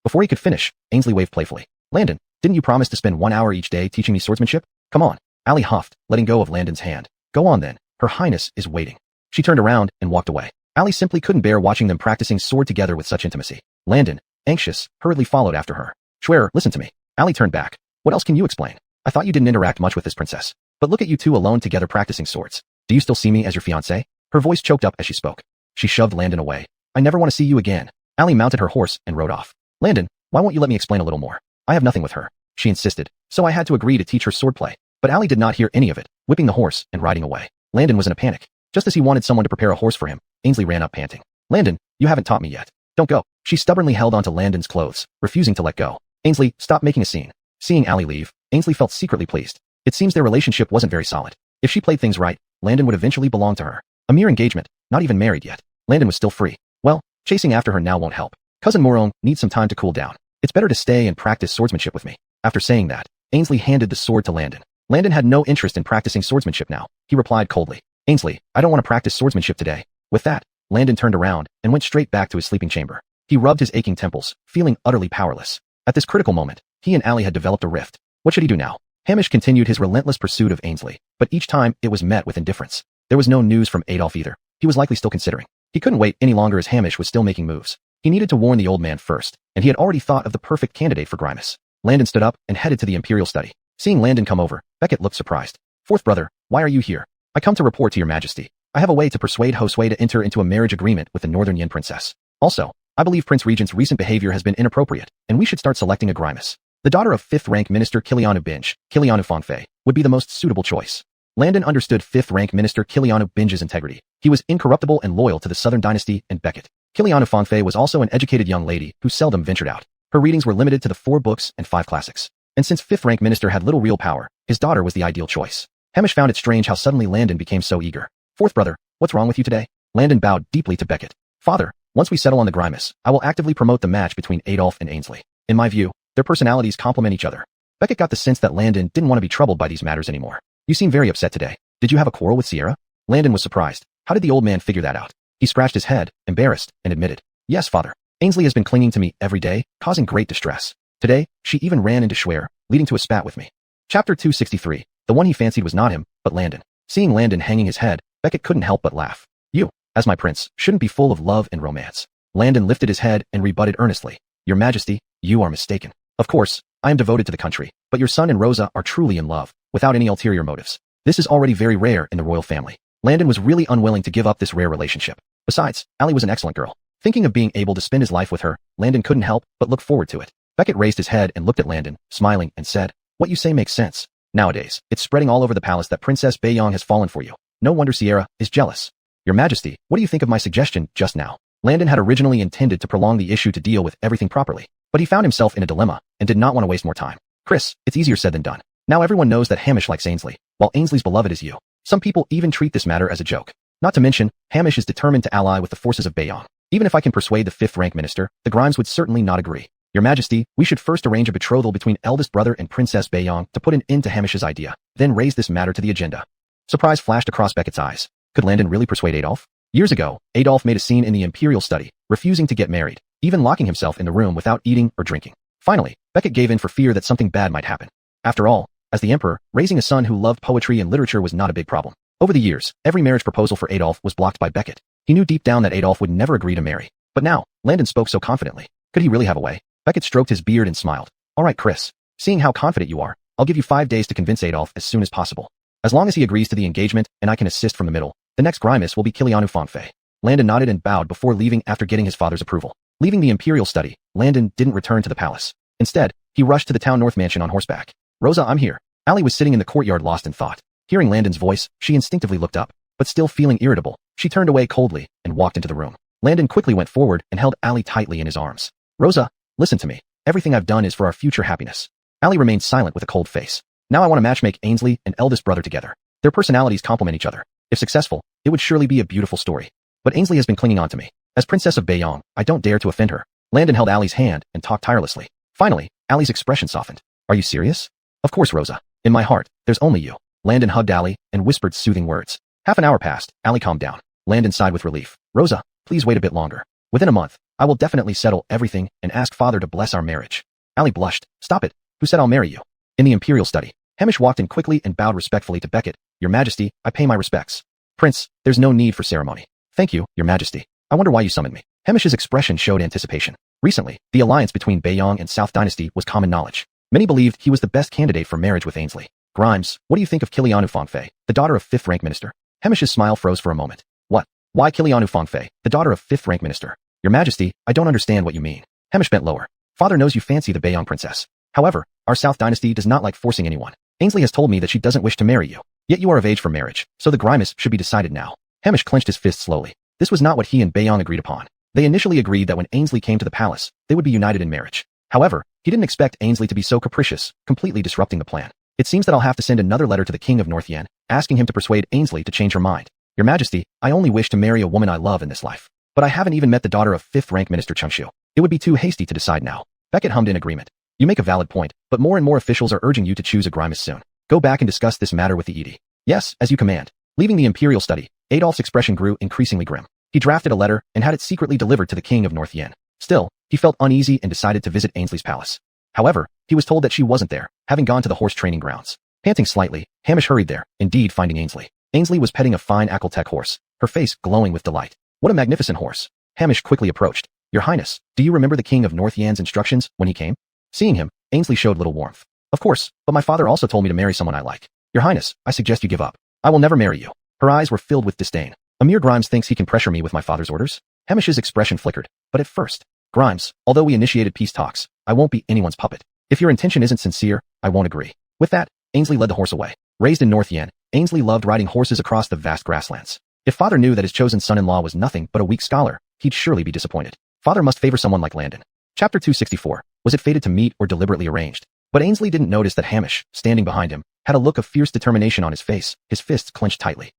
Before he could finish, Ainsley waved playfully. Landon, didn't you promise to spend 1 hour each day teaching me swordsmanship? Come on. Allie huffed, letting go of Landon's hand. Go on then. Her Highness is waiting. She turned around and walked away. Allie simply couldn't bear watching them practicing sword together with such intimacy. Landon, anxious, hurriedly followed after her. Schwerer, listen to me. Allie turned back. What else can you explain? I thought you didn't interact much with this princess. But look at you two alone together practicing swords. Do you still see me as your fiancé? Her voice choked up as she spoke. She shoved Landon away. I never want to see you again. Allie mounted her horse and rode off. Landon, why won't you let me explain a little more? I have nothing with her. She insisted. So I had to agree to teach her swordplay. But Allie did not hear any of it, whipping the horse and riding away. Landon was in a panic. Just as he wanted someone to prepare a horse for him, Ainsley ran up panting. Landon, you haven't taught me yet. Don't go. She stubbornly held onto Landon's clothes, refusing to let go. Ainsley, stop making a scene. Seeing Allie leave, Ainsley felt secretly pleased. It seems their relationship wasn't very solid. If she played things right, Landon would eventually belong to her. A mere engagement, not even married yet. Landon was still free. Well, chasing after her now won't help. Cousin Morong needs some time to cool down. It's better to stay and practice swordsmanship with me. After saying that, Ainsley handed the sword to Landon. Landon had no interest in practicing swordsmanship now. He replied coldly. Ainsley, I don't want to practice swordsmanship today. With that, Landon turned around and went straight back to his sleeping chamber. He rubbed his aching temples, feeling utterly powerless. At this critical moment, he and Allie had developed a rift. What should he do now? Hamish continued his relentless pursuit of Ainsley, but each time it was met with indifference. There was no news from Adolf either. He was likely still considering. He couldn't wait any longer as Hamish was still making moves. He needed to warn the old man first, and he had already thought of the perfect candidate for Grimace. Landon stood up and headed to the Imperial study. Seeing Landon come over, Beckett looked surprised. Fourth brother, why are you here? I come to report to your majesty. I have a way to persuade Josue to enter into a marriage agreement with the Northern Yin princess. Also, I believe Prince Regent's recent behavior has been inappropriate, and we should start selecting a Grimace. The daughter of 5th-rank Minister Kilianu Binge, Kilianu Fangfei, would be the most suitable choice. Landon understood 5th-rank Minister Kilianu Binge's integrity. He was incorruptible and loyal to the Southern Dynasty and Beckett. Kilianu Fangfei was also an educated young lady who seldom ventured out. Her readings were limited to the 4 books and 5 classics. And since 5th-rank Minister had little real power, his daughter was the ideal choice. Hamish found it strange how suddenly Landon became so eager. Fourth brother, what's wrong with you today? Landon bowed deeply to Beckett. Father, once we settle on the Grimace, I will actively promote the match between Adolf and Ainsley. In my view, their personalities complement each other. Beckett got the sense that Landon didn't want to be troubled by these matters anymore. You seem very upset today. Did you have a quarrel with Sierra? Landon was surprised. How did the old man figure that out? He scratched his head, embarrassed, and admitted. Yes, father. Ainsley has been clinging to me every day, causing great distress. Today, she even ran into Schwer, leading to a spat with me. Chapter 263. The one he fancied was not him, but Landon. Seeing Landon hanging his head, Beckett couldn't help but laugh. You, as my prince, shouldn't be full of love and romance. Landon lifted his head and rebutted earnestly. Your Majesty, you are mistaken. Of course, I am devoted to the country, but your son and Rosa are truly in love, without any ulterior motives. This is already very rare in the royal family. Landon was really unwilling to give up this rare relationship. Besides, Allie was an excellent girl. Thinking of being able to spend his life with her, Landon couldn't help but look forward to it. Beckett raised his head and looked at Landon, smiling, and said, What you say makes sense. Nowadays, it's spreading all over the palace that Princess Beiyang has fallen for you. No wonder Sierra is jealous. Your Majesty, what do you think of my suggestion just now? Landon had originally intended to prolong the issue to deal with everything properly, but he found himself in a dilemma and did not want to waste more time. Chris, it's easier said than done. Now everyone knows that Hamish likes Ainsley, while Ainsley's beloved is you. Some people even treat this matter as a joke. Not to mention, Hamish is determined to ally with the forces of Beiyang. Even if I can persuade the 5th-rank minister, the Grimes would certainly not agree. Your Majesty, we should first arrange a betrothal between eldest brother and Princess Beiyang to put an end to Hamish's idea, then raise this matter to the agenda. Surprise flashed across Beckett's eyes. Could Landon really persuade Adolf? Years ago, Adolf made a scene in the Imperial study, refusing to get married, even locking himself in the room without eating or drinking. Finally, Beckett gave in for fear that something bad might happen. After all, as the emperor, raising a son who loved poetry and literature was not a big problem. Over the years, every marriage proposal for Adolf was blocked by Beckett. He knew deep down that Adolf would never agree to marry. But now, Landon spoke so confidently. Could he really have a way? Beckett stroked his beard and smiled. All right, Chris. Seeing how confident you are, I'll give you 5 days to convince Adolf as soon as possible. As long as he agrees to the engagement and I can assist from the middle, the next Grimace will be Kilianu Fangfei. Landon nodded and bowed before leaving after getting his father's approval. Leaving the Imperial study, Landon didn't return to the palace. Instead, he rushed to the town north mansion on horseback. Rosa, I'm here. Allie was sitting in the courtyard lost in thought. Hearing Landon's voice, she instinctively looked up, but still feeling irritable, she turned away coldly and walked into the room. Landon quickly went forward and held Allie tightly in his arms. Rosa, listen to me. Everything I've done is for our future happiness. Allie remained silent with a cold face. Now I want to matchmake Ainsley and eldest brother together. Their personalities complement each other. If successful, it would surely be a beautiful story. But Ainsley has been clinging on to me. As Princess of Bayong, I don't dare to offend her. Landon held Allie's hand and talked tirelessly. Finally, Allie's expression softened. Are you serious? Of course, Rosa. In my heart, there's only you. Landon hugged Allie and whispered soothing words. Half an hour passed. Allie calmed down. Landon sighed with relief. Rosa, please wait a bit longer. Within a month, I will definitely settle everything and ask father to bless our marriage. Allie blushed. Stop it. Who said I'll marry you? In the imperial study, Hamish walked in quickly and bowed respectfully to Beckett. Your Majesty, I pay my respects. Prince, there's no need for ceremony. Thank you, Your Majesty. I wonder why you summoned me. Hamish's expression showed anticipation. Recently, the alliance between Bayong and South Dynasty was common knowledge. Many believed he was the best candidate for marriage with Ainsley. Grimes, what do you think of Kilianu Fangfei, the daughter of 5th-rank minister? Hamish's smile froze for a moment. What? Why Kilianu Fangfei, the daughter of 5th-rank minister? Your Majesty, I don't understand what you mean. Hamish bent lower. Father knows you fancy the Bayong princess. However, our South Dynasty does not like forcing anyone. Ainsley has told me that she doesn't wish to marry you. Yet you are of age for marriage, so the Grimes should be decided now. Hamish clenched his fist slowly. This was not what he and Bayong agreed upon. They initially agreed that when Ainsley came to the palace, they would be united in marriage. However, he didn't expect Ainsley to be so capricious, completely disrupting the plan. It seems that I'll have to send another letter to the King of North Yen, asking him to persuade Ainsley to change her mind. Your Majesty, I only wish to marry a woman I love in this life. But I haven't even met the daughter of 5th-rank Minister Chungshu. It would be too hasty to decide now. Beckett hummed in agreement. You make a valid point, but more and more officials are urging you to choose a Grimes soon. Go back and discuss this matter with the Edie. Yes, as you command. Leaving the imperial study, Adolph's expression grew increasingly grim. He drafted a letter and had it secretly delivered to the King of North Yen. Still, he felt uneasy and decided to visit Ainsley's palace. However, he was told that she wasn't there, having gone to the horse training grounds. Panting slightly, Hamish hurried there, indeed finding Ainsley. Ainsley was petting a fine Akeltech horse, her face glowing with delight. What a magnificent horse. Hamish quickly approached. Your Highness, do you remember the King of North Yen's instructions when he came? Seeing him, Ainsley showed little warmth. Of course, but my father also told me to marry someone I like. Your Highness, I suggest you give up. I will never marry you. Her eyes were filled with disdain. Amir Grimes thinks he can pressure me with my father's orders? Hamish's expression flickered. But at first, Grimes, although we initiated peace talks, I won't be anyone's puppet. If your intention isn't sincere, I won't agree. With that, Ainsley led the horse away. Raised in North Yen, Ainsley loved riding horses across the vast grasslands. If father knew that his chosen son-in-law was nothing but a weak scholar, he'd surely be disappointed. Father must favor someone like Landon. Chapter 264. Was it fated to meet or deliberately arranged? But Ainsley didn't notice that Hamish, standing behind him, had a look of fierce determination on his face, his fists clenched tightly.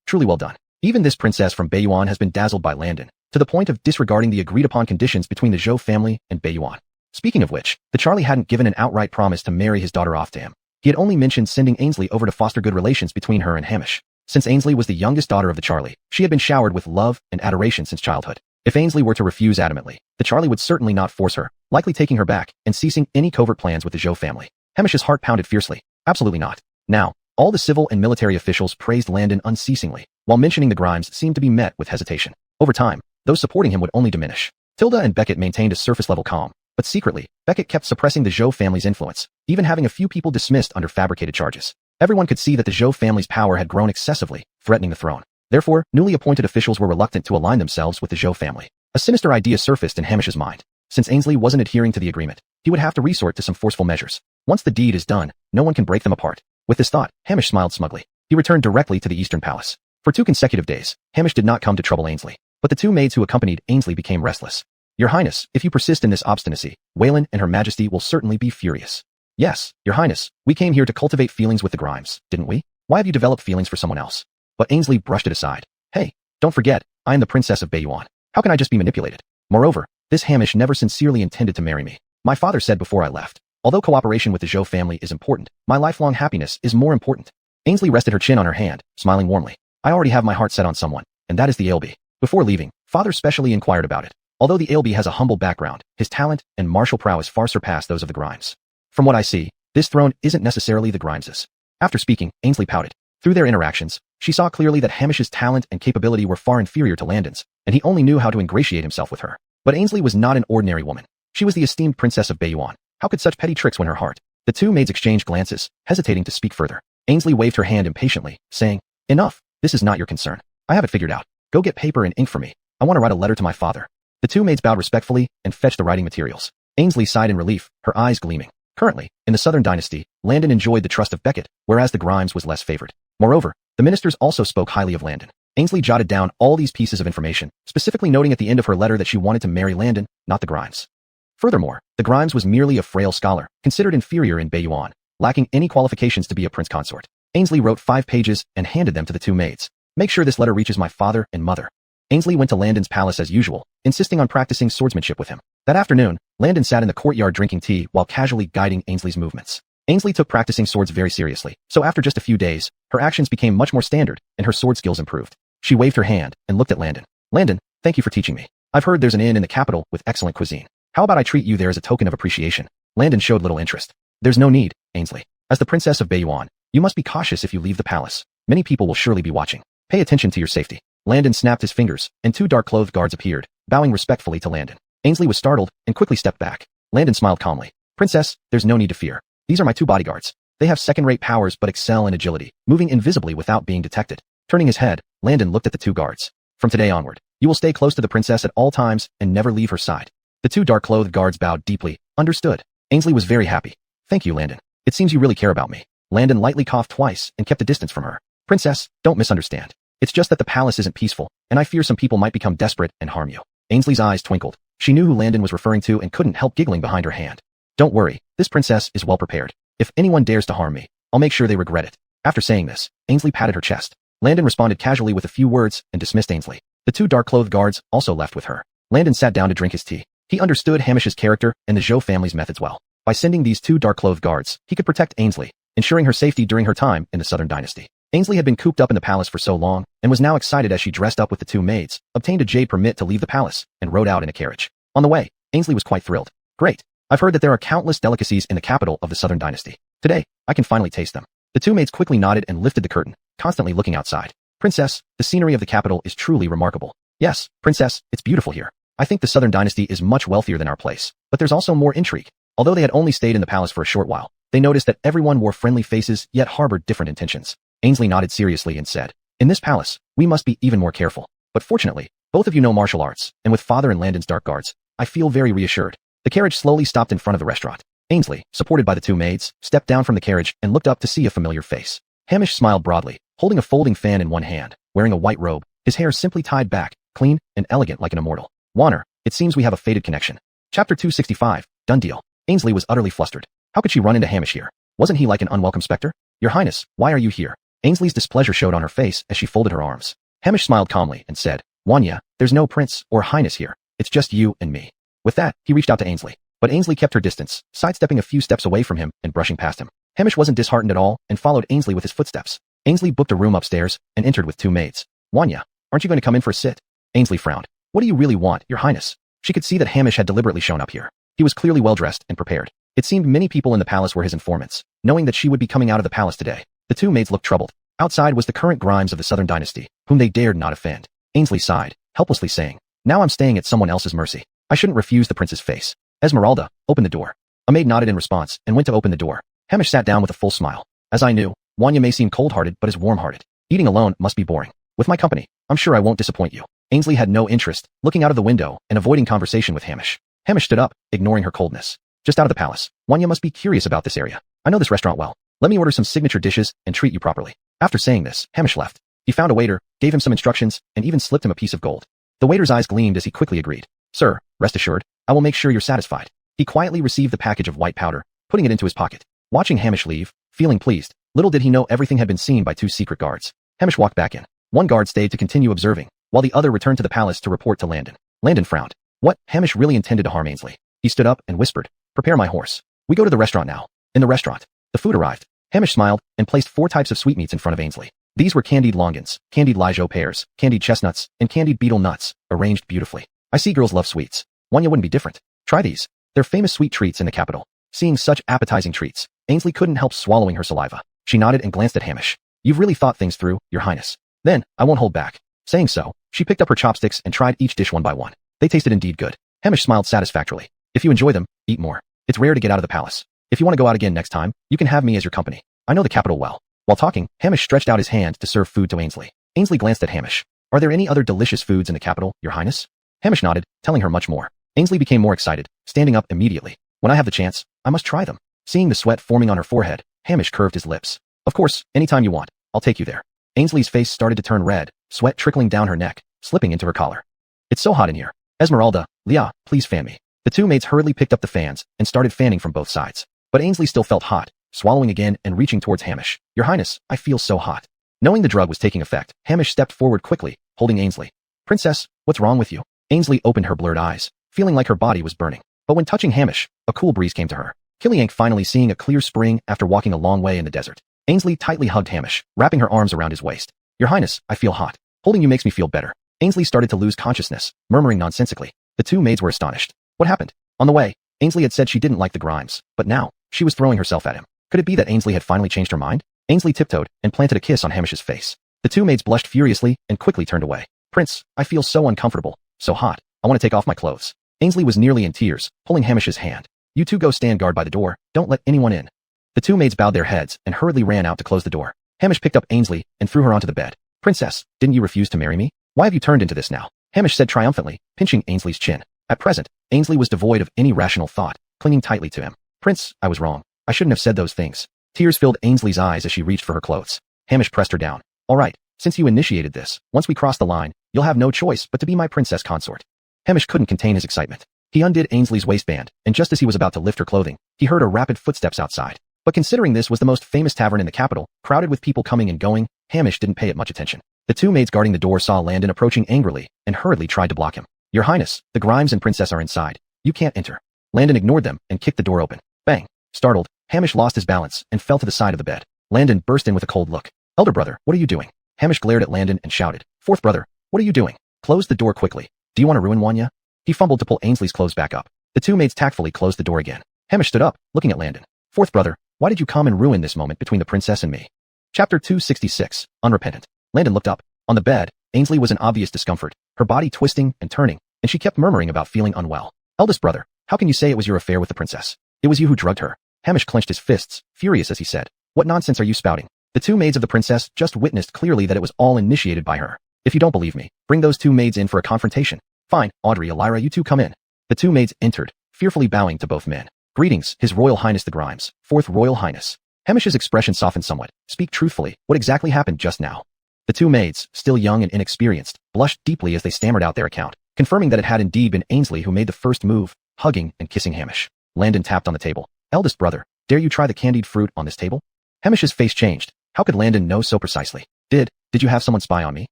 Truly well done. Even this princess from Bayuan has been dazzled by Landon, to the point of disregarding the agreed-upon conditions between the Zhou family and Bayuan. Speaking of which, the Charlie hadn't given an outright promise to marry his daughter off to him. He had only mentioned sending Ainsley over to foster good relations between her and Hamish. Since Ainsley was the youngest daughter of the Charlie, she had been showered with love and adoration since childhood. If Ainsley were to refuse adamantly, the Charlie would certainly not force her, likely taking her back and ceasing any covert plans with the Zhou family. Hamish's heart pounded fiercely. Absolutely not. Now, all the civil and military officials praised Landon unceasingly, while mentioning the Grimes seemed to be met with hesitation. Over time, those supporting him would only diminish. Tilda and Beckett maintained a surface-level calm, but secretly, Beckett kept suppressing the Zhou family's influence, even having a few people dismissed under fabricated charges. Everyone could see that the Zhou family's power had grown excessively, threatening the throne. Therefore, newly appointed officials were reluctant to align themselves with the Zhou family. A sinister idea surfaced in Hamish's mind. Since Ainsley wasn't adhering to the agreement, he would have to resort to some forceful measures. Once the deed is done, no one can break them apart. With this thought, Hamish smiled smugly. He returned directly to the Eastern Palace. For 2 consecutive days, Hamish did not come to trouble Ainsley, but the 2 maids who accompanied Ainsley became restless. Your Highness, if you persist in this obstinacy, Wayland and Her Majesty will certainly be furious. Yes, Your Highness, we came here to cultivate feelings with the Grimes, didn't we? Why have you developed feelings for someone else? But Ainsley brushed it aside. Hey, don't forget, I am the Princess of Bayuan. How can I just be manipulated? Moreover, this Hamish never sincerely intended to marry me. My father said before I left, although cooperation with the Zhou family is important, my lifelong happiness is more important. Ainsley rested her chin on her hand, smiling warmly. I already have my heart set on someone, and that is the Ailby. Before leaving, father specially inquired about it. Although the Ailby has a humble background, his talent and martial prowess far surpass those of the Grimes. From what I see, this throne isn't necessarily the Grimes's. After speaking, Ainsley pouted. Through their interactions, she saw clearly that Hamish's talent and capability were far inferior to Landon's, and he only knew how to ingratiate himself with her. But Ainsley was not an ordinary woman. She was the esteemed princess of Bayuan. How could such petty tricks win her heart? The 2 maids exchanged glances, hesitating to speak further. Ainsley waved her hand impatiently, saying, Enough, this is not your concern. I have it figured out. Go get paper and ink for me. I want to write a letter to my father. The 2 maids bowed respectfully and fetched the writing materials. Ainsley sighed in relief, her eyes gleaming. Currently, in the Southern Dynasty, Landon enjoyed the trust of Beckett, whereas the Grimes was less favored. Moreover, the ministers also spoke highly of Landon. Ainsley jotted down all these pieces of information, specifically noting at the end of her letter that she wanted to marry Landon, not the Grimes. Furthermore, the Grimes was merely a frail scholar, considered inferior in Bayuan, lacking any qualifications to be a prince consort. Ainsley wrote 5 pages and handed them to the 2 maids. Make sure this letter reaches my father and mother. Ainsley went to Landon's palace as usual, insisting on practicing swordsmanship with him. That afternoon, Landon sat in the courtyard drinking tea while casually guiding Ainsley's movements. Ainsley took practicing swords very seriously, so after just a few days, her actions became much more standard and her sword skills improved. She waved her hand and looked at Landon. Landon, thank you for teaching me. I've heard there's an inn in the capital with excellent cuisine. How about I treat you there as a token of appreciation? Landon showed little interest. There's no need, Ainsley. As the princess of Bayuan, you must be cautious if you leave the palace. Many people will surely be watching. Pay attention to your safety. Landon snapped his fingers, and 2 dark-clothed guards appeared, bowing respectfully to Landon. Ainsley was startled and quickly stepped back. Landon smiled calmly. Princess, there's no need to fear. These are my 2 bodyguards. They have second-rate powers but excel in agility, moving invisibly without being detected. Turning his head, Landon looked at the 2 guards. From today onward, you will stay close to the princess at all times and never leave her side. The 2 dark-clothed guards bowed deeply. Understood. Ainsley was very happy. Thank you, Landon. It seems you really care about me. Landon lightly coughed twice and kept a distance from her. Princess, don't misunderstand. It's just that the palace isn't peaceful, and I fear some people might become desperate and harm you. Ainsley's eyes twinkled. She knew who Landon was referring to and couldn't help giggling behind her hand. Don't worry, this princess is well prepared. If anyone dares to harm me, I'll make sure they regret it. After saying this, Ainsley patted her chest. Landon responded casually with a few words and dismissed Ainsley. The 2 dark-clothed guards also left with her. Landon sat down to drink his tea. He understood Hamish's character and the Zhou family's methods well. By sending these 2 dark-clothed guards, he could protect Ainsley, ensuring her safety during her time in the Southern Dynasty. Ainsley had been cooped up in the palace for so long, and was now excited as she dressed up with the 2 maids, obtained a jade permit to leave the palace, and rode out in a carriage. On the way, Ainsley was quite thrilled. Great. I've heard that there are countless delicacies in the capital of the Southern Dynasty. Today, I can finally taste them. The 2 maids quickly nodded and lifted the curtain, constantly looking outside. Princess, the scenery of the capital is truly remarkable. Yes, Princess, it's beautiful here. I think the Southern Dynasty is much wealthier than our place, but there's also more intrigue. Although they had only stayed in the palace for a short while, they noticed that everyone wore friendly faces yet harbored different intentions. Ainsley nodded seriously and said, in this palace, we must be even more careful. But fortunately, both of you know martial arts, and with Father and Landon's dark guards, I feel very reassured. The carriage slowly stopped in front of the restaurant. Ainsley, supported by the 2 maids, stepped down from the carriage and looked up to see a familiar face. Hamish smiled broadly, holding a folding fan in one hand, wearing a white robe, his hair simply tied back, clean and elegant like an immortal. Warner, it seems we have a fated connection. Chapter 265, done deal. Ainsley was utterly flustered. How could she run into Hamish here? Wasn't he like an unwelcome specter? Your Highness, why are you here? Ainsley's displeasure showed on her face as she folded her arms. Hamish smiled calmly and said, Wanya, there's no prince or highness here. It's just you and me. With that, he reached out to Ainsley. But Ainsley kept her distance, sidestepping a few steps away from him and brushing past him. Hamish wasn't disheartened at all and followed Ainsley with his footsteps. Ainsley booked a room upstairs and entered with 2 maids. Wanya, aren't you going to come in for a sit? Ainsley frowned. What do you really want, Your Highness? She could see that Hamish had deliberately shown up here. He was clearly well-dressed and prepared. It seemed many people in the palace were his informants. Knowing that she would be coming out of the palace today, the 2 maids looked troubled. Outside was the current Grimes of the Southern Dynasty, whom they dared not offend. Ainsley sighed, helplessly saying, now I'm staying at someone else's mercy. I shouldn't refuse the prince's face. Esmeralda, open the door. A maid nodded in response and went to open the door. Hamish sat down with a full smile. As I knew, Wanya may seem cold-hearted but is warm-hearted. Eating alone must be boring. With my company, I'm sure I won't disappoint you. Ainsley had no interest, looking out of the window and avoiding conversation with Hamish. Hamish stood up, ignoring her coldness. Just out of the palace, Wanya must be curious about this area. I know this restaurant well. Let me order some signature dishes and treat you properly. After saying this, Hamish left. He found a waiter, gave him some instructions, and even slipped him a piece of gold. The waiter's eyes gleamed as he quickly agreed. Sir, rest assured, I will make sure you're satisfied. He quietly received the package of white powder, putting it into his pocket. Watching Hamish leave, feeling pleased, little did he know everything had been seen by 2 secret guards. Hamish walked back in. One guard stayed to continue observing, while the other returned to the palace to report to Landon. Landon frowned. What? Hamish really intended to harm Ainsley. He stood up and whispered, prepare my horse. We go to the restaurant now. In the restaurant, the food arrived. Hamish smiled and placed 4 types of sweetmeats in front of Ainsley. These were candied longans, candied Ligeot pears, candied chestnuts, and candied beetle nuts, arranged beautifully. I see girls love sweets. Wanya wouldn't be different. Try these. They're famous sweet treats in the capital. Seeing such appetizing treats, Ainsley couldn't help swallowing her saliva. She nodded and glanced at Hamish. You've really thought things through, Your Highness. Then, I won't hold back. Saying so, she picked up her chopsticks and tried each dish one by one. They tasted indeed good. Hamish smiled satisfactorily. If you enjoy them, eat more. It's rare to get out of the palace. If you want to go out again next time, you can have me as your company. I know the capital well. While talking, Hamish stretched out his hand to serve food to Ainsley. Ainsley glanced at Hamish. Are there any other delicious foods in the capital, Your Highness? Hamish nodded, telling her much more. Ainsley became more excited, standing up immediately. When I have the chance, I must try them. Seeing the sweat forming on her forehead, Hamish curved his lips. Of course, anytime you want. I'll take you there. Ainsley's face started to turn red, sweat trickling down her neck, slipping into her collar. It's so hot in here. Esmeralda, Leah, please fan me. The two maids hurriedly picked up the fans and started fanning from both sides. But Ainsley still felt hot, swallowing again and reaching towards Hamish. Your Highness, I feel so hot. Knowing the drug was taking effect, Hamish stepped forward quickly, holding Ainsley. Princess, what's wrong with you? Ainsley opened her blurred eyes, feeling like her body was burning. But when touching Hamish, a cool breeze came to her. Killiank finally seeing a clear spring after walking a long way in the desert. Ainsley tightly hugged Hamish, wrapping her arms around his waist. Your Highness, I feel hot. Holding you makes me feel better. Ainsley started to lose consciousness, murmuring nonsensically. The two maids were astonished. What happened? On the way, Ainsley had said she didn't like the Grimes, but now, she was throwing herself at him. Could it be that Ainsley had finally changed her mind? Ainsley tiptoed and planted a kiss on Hamish's face. The two maids blushed furiously and quickly turned away. Prince, I feel so uncomfortable, so hot. I want to take off my clothes. Ainsley was nearly in tears, pulling Hamish's hand. You two go stand guard by the door, don't let anyone in. The two maids bowed their heads and hurriedly ran out to close the door. Hamish picked up Ainsley and threw her onto the bed. Princess, didn't you refuse to marry me? Why have you turned into this now? Hamish said triumphantly, pinching Ainsley's chin. At present, Ainsley was devoid of any rational thought, clinging tightly to him. Prince, I was wrong. I shouldn't have said those things. Tears filled Ainsley's eyes as she reached for her clothes. Hamish pressed her down. All right, since you initiated this, once we cross the line, you'll have no choice but to be my princess consort. Hamish couldn't contain his excitement. He undid Ainsley's waistband, and just as he was about to lift her clothing, he heard her rapid footsteps outside. But considering this was the most famous tavern in the capital, crowded with people coming and going, Hamish didn't pay it much attention. The two maids guarding the door saw Landon approaching angrily and hurriedly tried to block him. Your Highness, the Grimes and Princess are inside. You can't enter. Landon ignored them and kicked the door open. Bang. Startled, Hamish lost his balance and fell to the side of the bed. Landon burst in with a cold look. Elder brother, what are you doing? Hamish glared at Landon and shouted. Fourth brother, what are you doing? Close the door quickly. Do you want to ruin Wanya? He fumbled to pull Ainsley's clothes back up. The two maids tactfully closed the door again. Hamish stood up, looking at Landon. Fourth brother, why did you come and ruin this moment between the princess and me? Chapter 266, Unrepentant. Landon looked up. On the bed, Ainsley was in obvious discomfort, her body twisting and turning, and she kept murmuring about feeling unwell. Eldest brother, how can you say it was your affair with the princess? It was you who drugged her. Hamish clenched his fists, furious as he said. What nonsense are you spouting? The two maids of the princess just witnessed clearly that it was all initiated by her. If you don't believe me, bring those two maids in for a confrontation. Fine, Audrey, Elira, you two come in. The two maids entered, fearfully bowing to both men. Greetings, His Royal Highness the Grimes, Fourth Royal Highness. Hamish's expression softened somewhat. Speak truthfully, what exactly happened just now? The two maids, still young and inexperienced, blushed deeply as they stammered out their account, confirming that it had indeed been Ainsley who made the first move, hugging and kissing Hamish. Landon tapped on the table. Eldest brother, dare you try the candied fruit on this table? Hamish's face changed. How could Landon know so precisely? Did you have someone spy on me?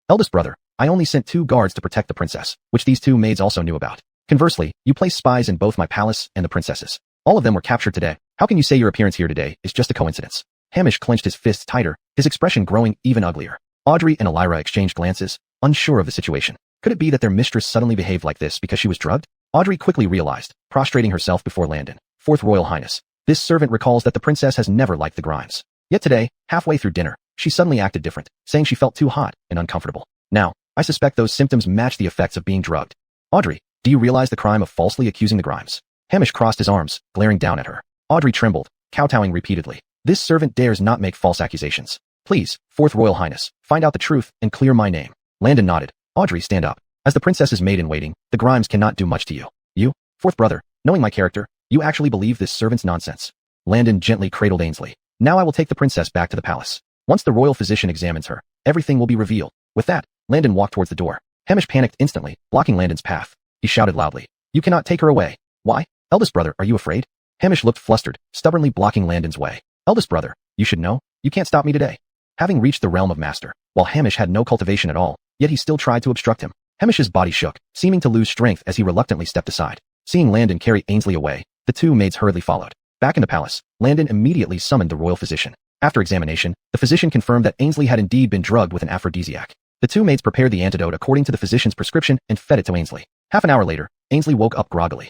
Eldest brother, I only sent 2 guards to protect the princess, which these two maids also knew about. Conversely, you placed spies in both my palace and the princess's. All of them were captured today. How can you say your appearance here today is just a coincidence? Hamish clenched his fists tighter, his expression growing even uglier. Audrey and Elira exchanged glances, unsure of the situation. Could it be that their mistress suddenly behaved like this because she was drugged? Audrey quickly realized, prostrating herself before Landon. Fourth Royal Highness. This servant recalls that the princess has never liked the Grimes. Yet today, halfway through dinner, she suddenly acted different, saying she felt too hot and uncomfortable. Now, I suspect those symptoms match the effects of being drugged. Audrey, do you realize the crime of falsely accusing the Grimes? Hamish crossed his arms, glaring down at her. Audrey trembled, kowtowing repeatedly. This servant dares not make false accusations. Please, Fourth Royal Highness, find out the truth and clear my name. Landon nodded. Audrey, stand up. As the princess's maid-in-waiting, the Grimes cannot do much to you. You, fourth brother, knowing my character, you actually believe this servant's nonsense. Landon gently cradled Ainsley. Now I will take the princess back to the palace. Once the royal physician examines her, everything will be revealed. With that, Landon walked towards the door. Hamish panicked instantly, blocking Landon's path. He shouted loudly. You cannot take her away. Why? Eldest brother, are you afraid? Hamish looked flustered, stubbornly blocking Landon's way. Eldest brother, you should know, you can't stop me today. Having reached the realm of master, while Hamish had no cultivation at all, yet he still tried to obstruct him. Hamish's body shook, seeming to lose strength as he reluctantly stepped aside. Seeing Landon carry Ainsley away, the two maids hurriedly followed. Back in the palace, Landon immediately summoned the royal physician. After examination, the physician confirmed that Ainsley had indeed been drugged with an aphrodisiac. The two maids prepared the antidote according to the physician's prescription and fed it to Ainsley. Half an hour later, Ainsley woke up groggily.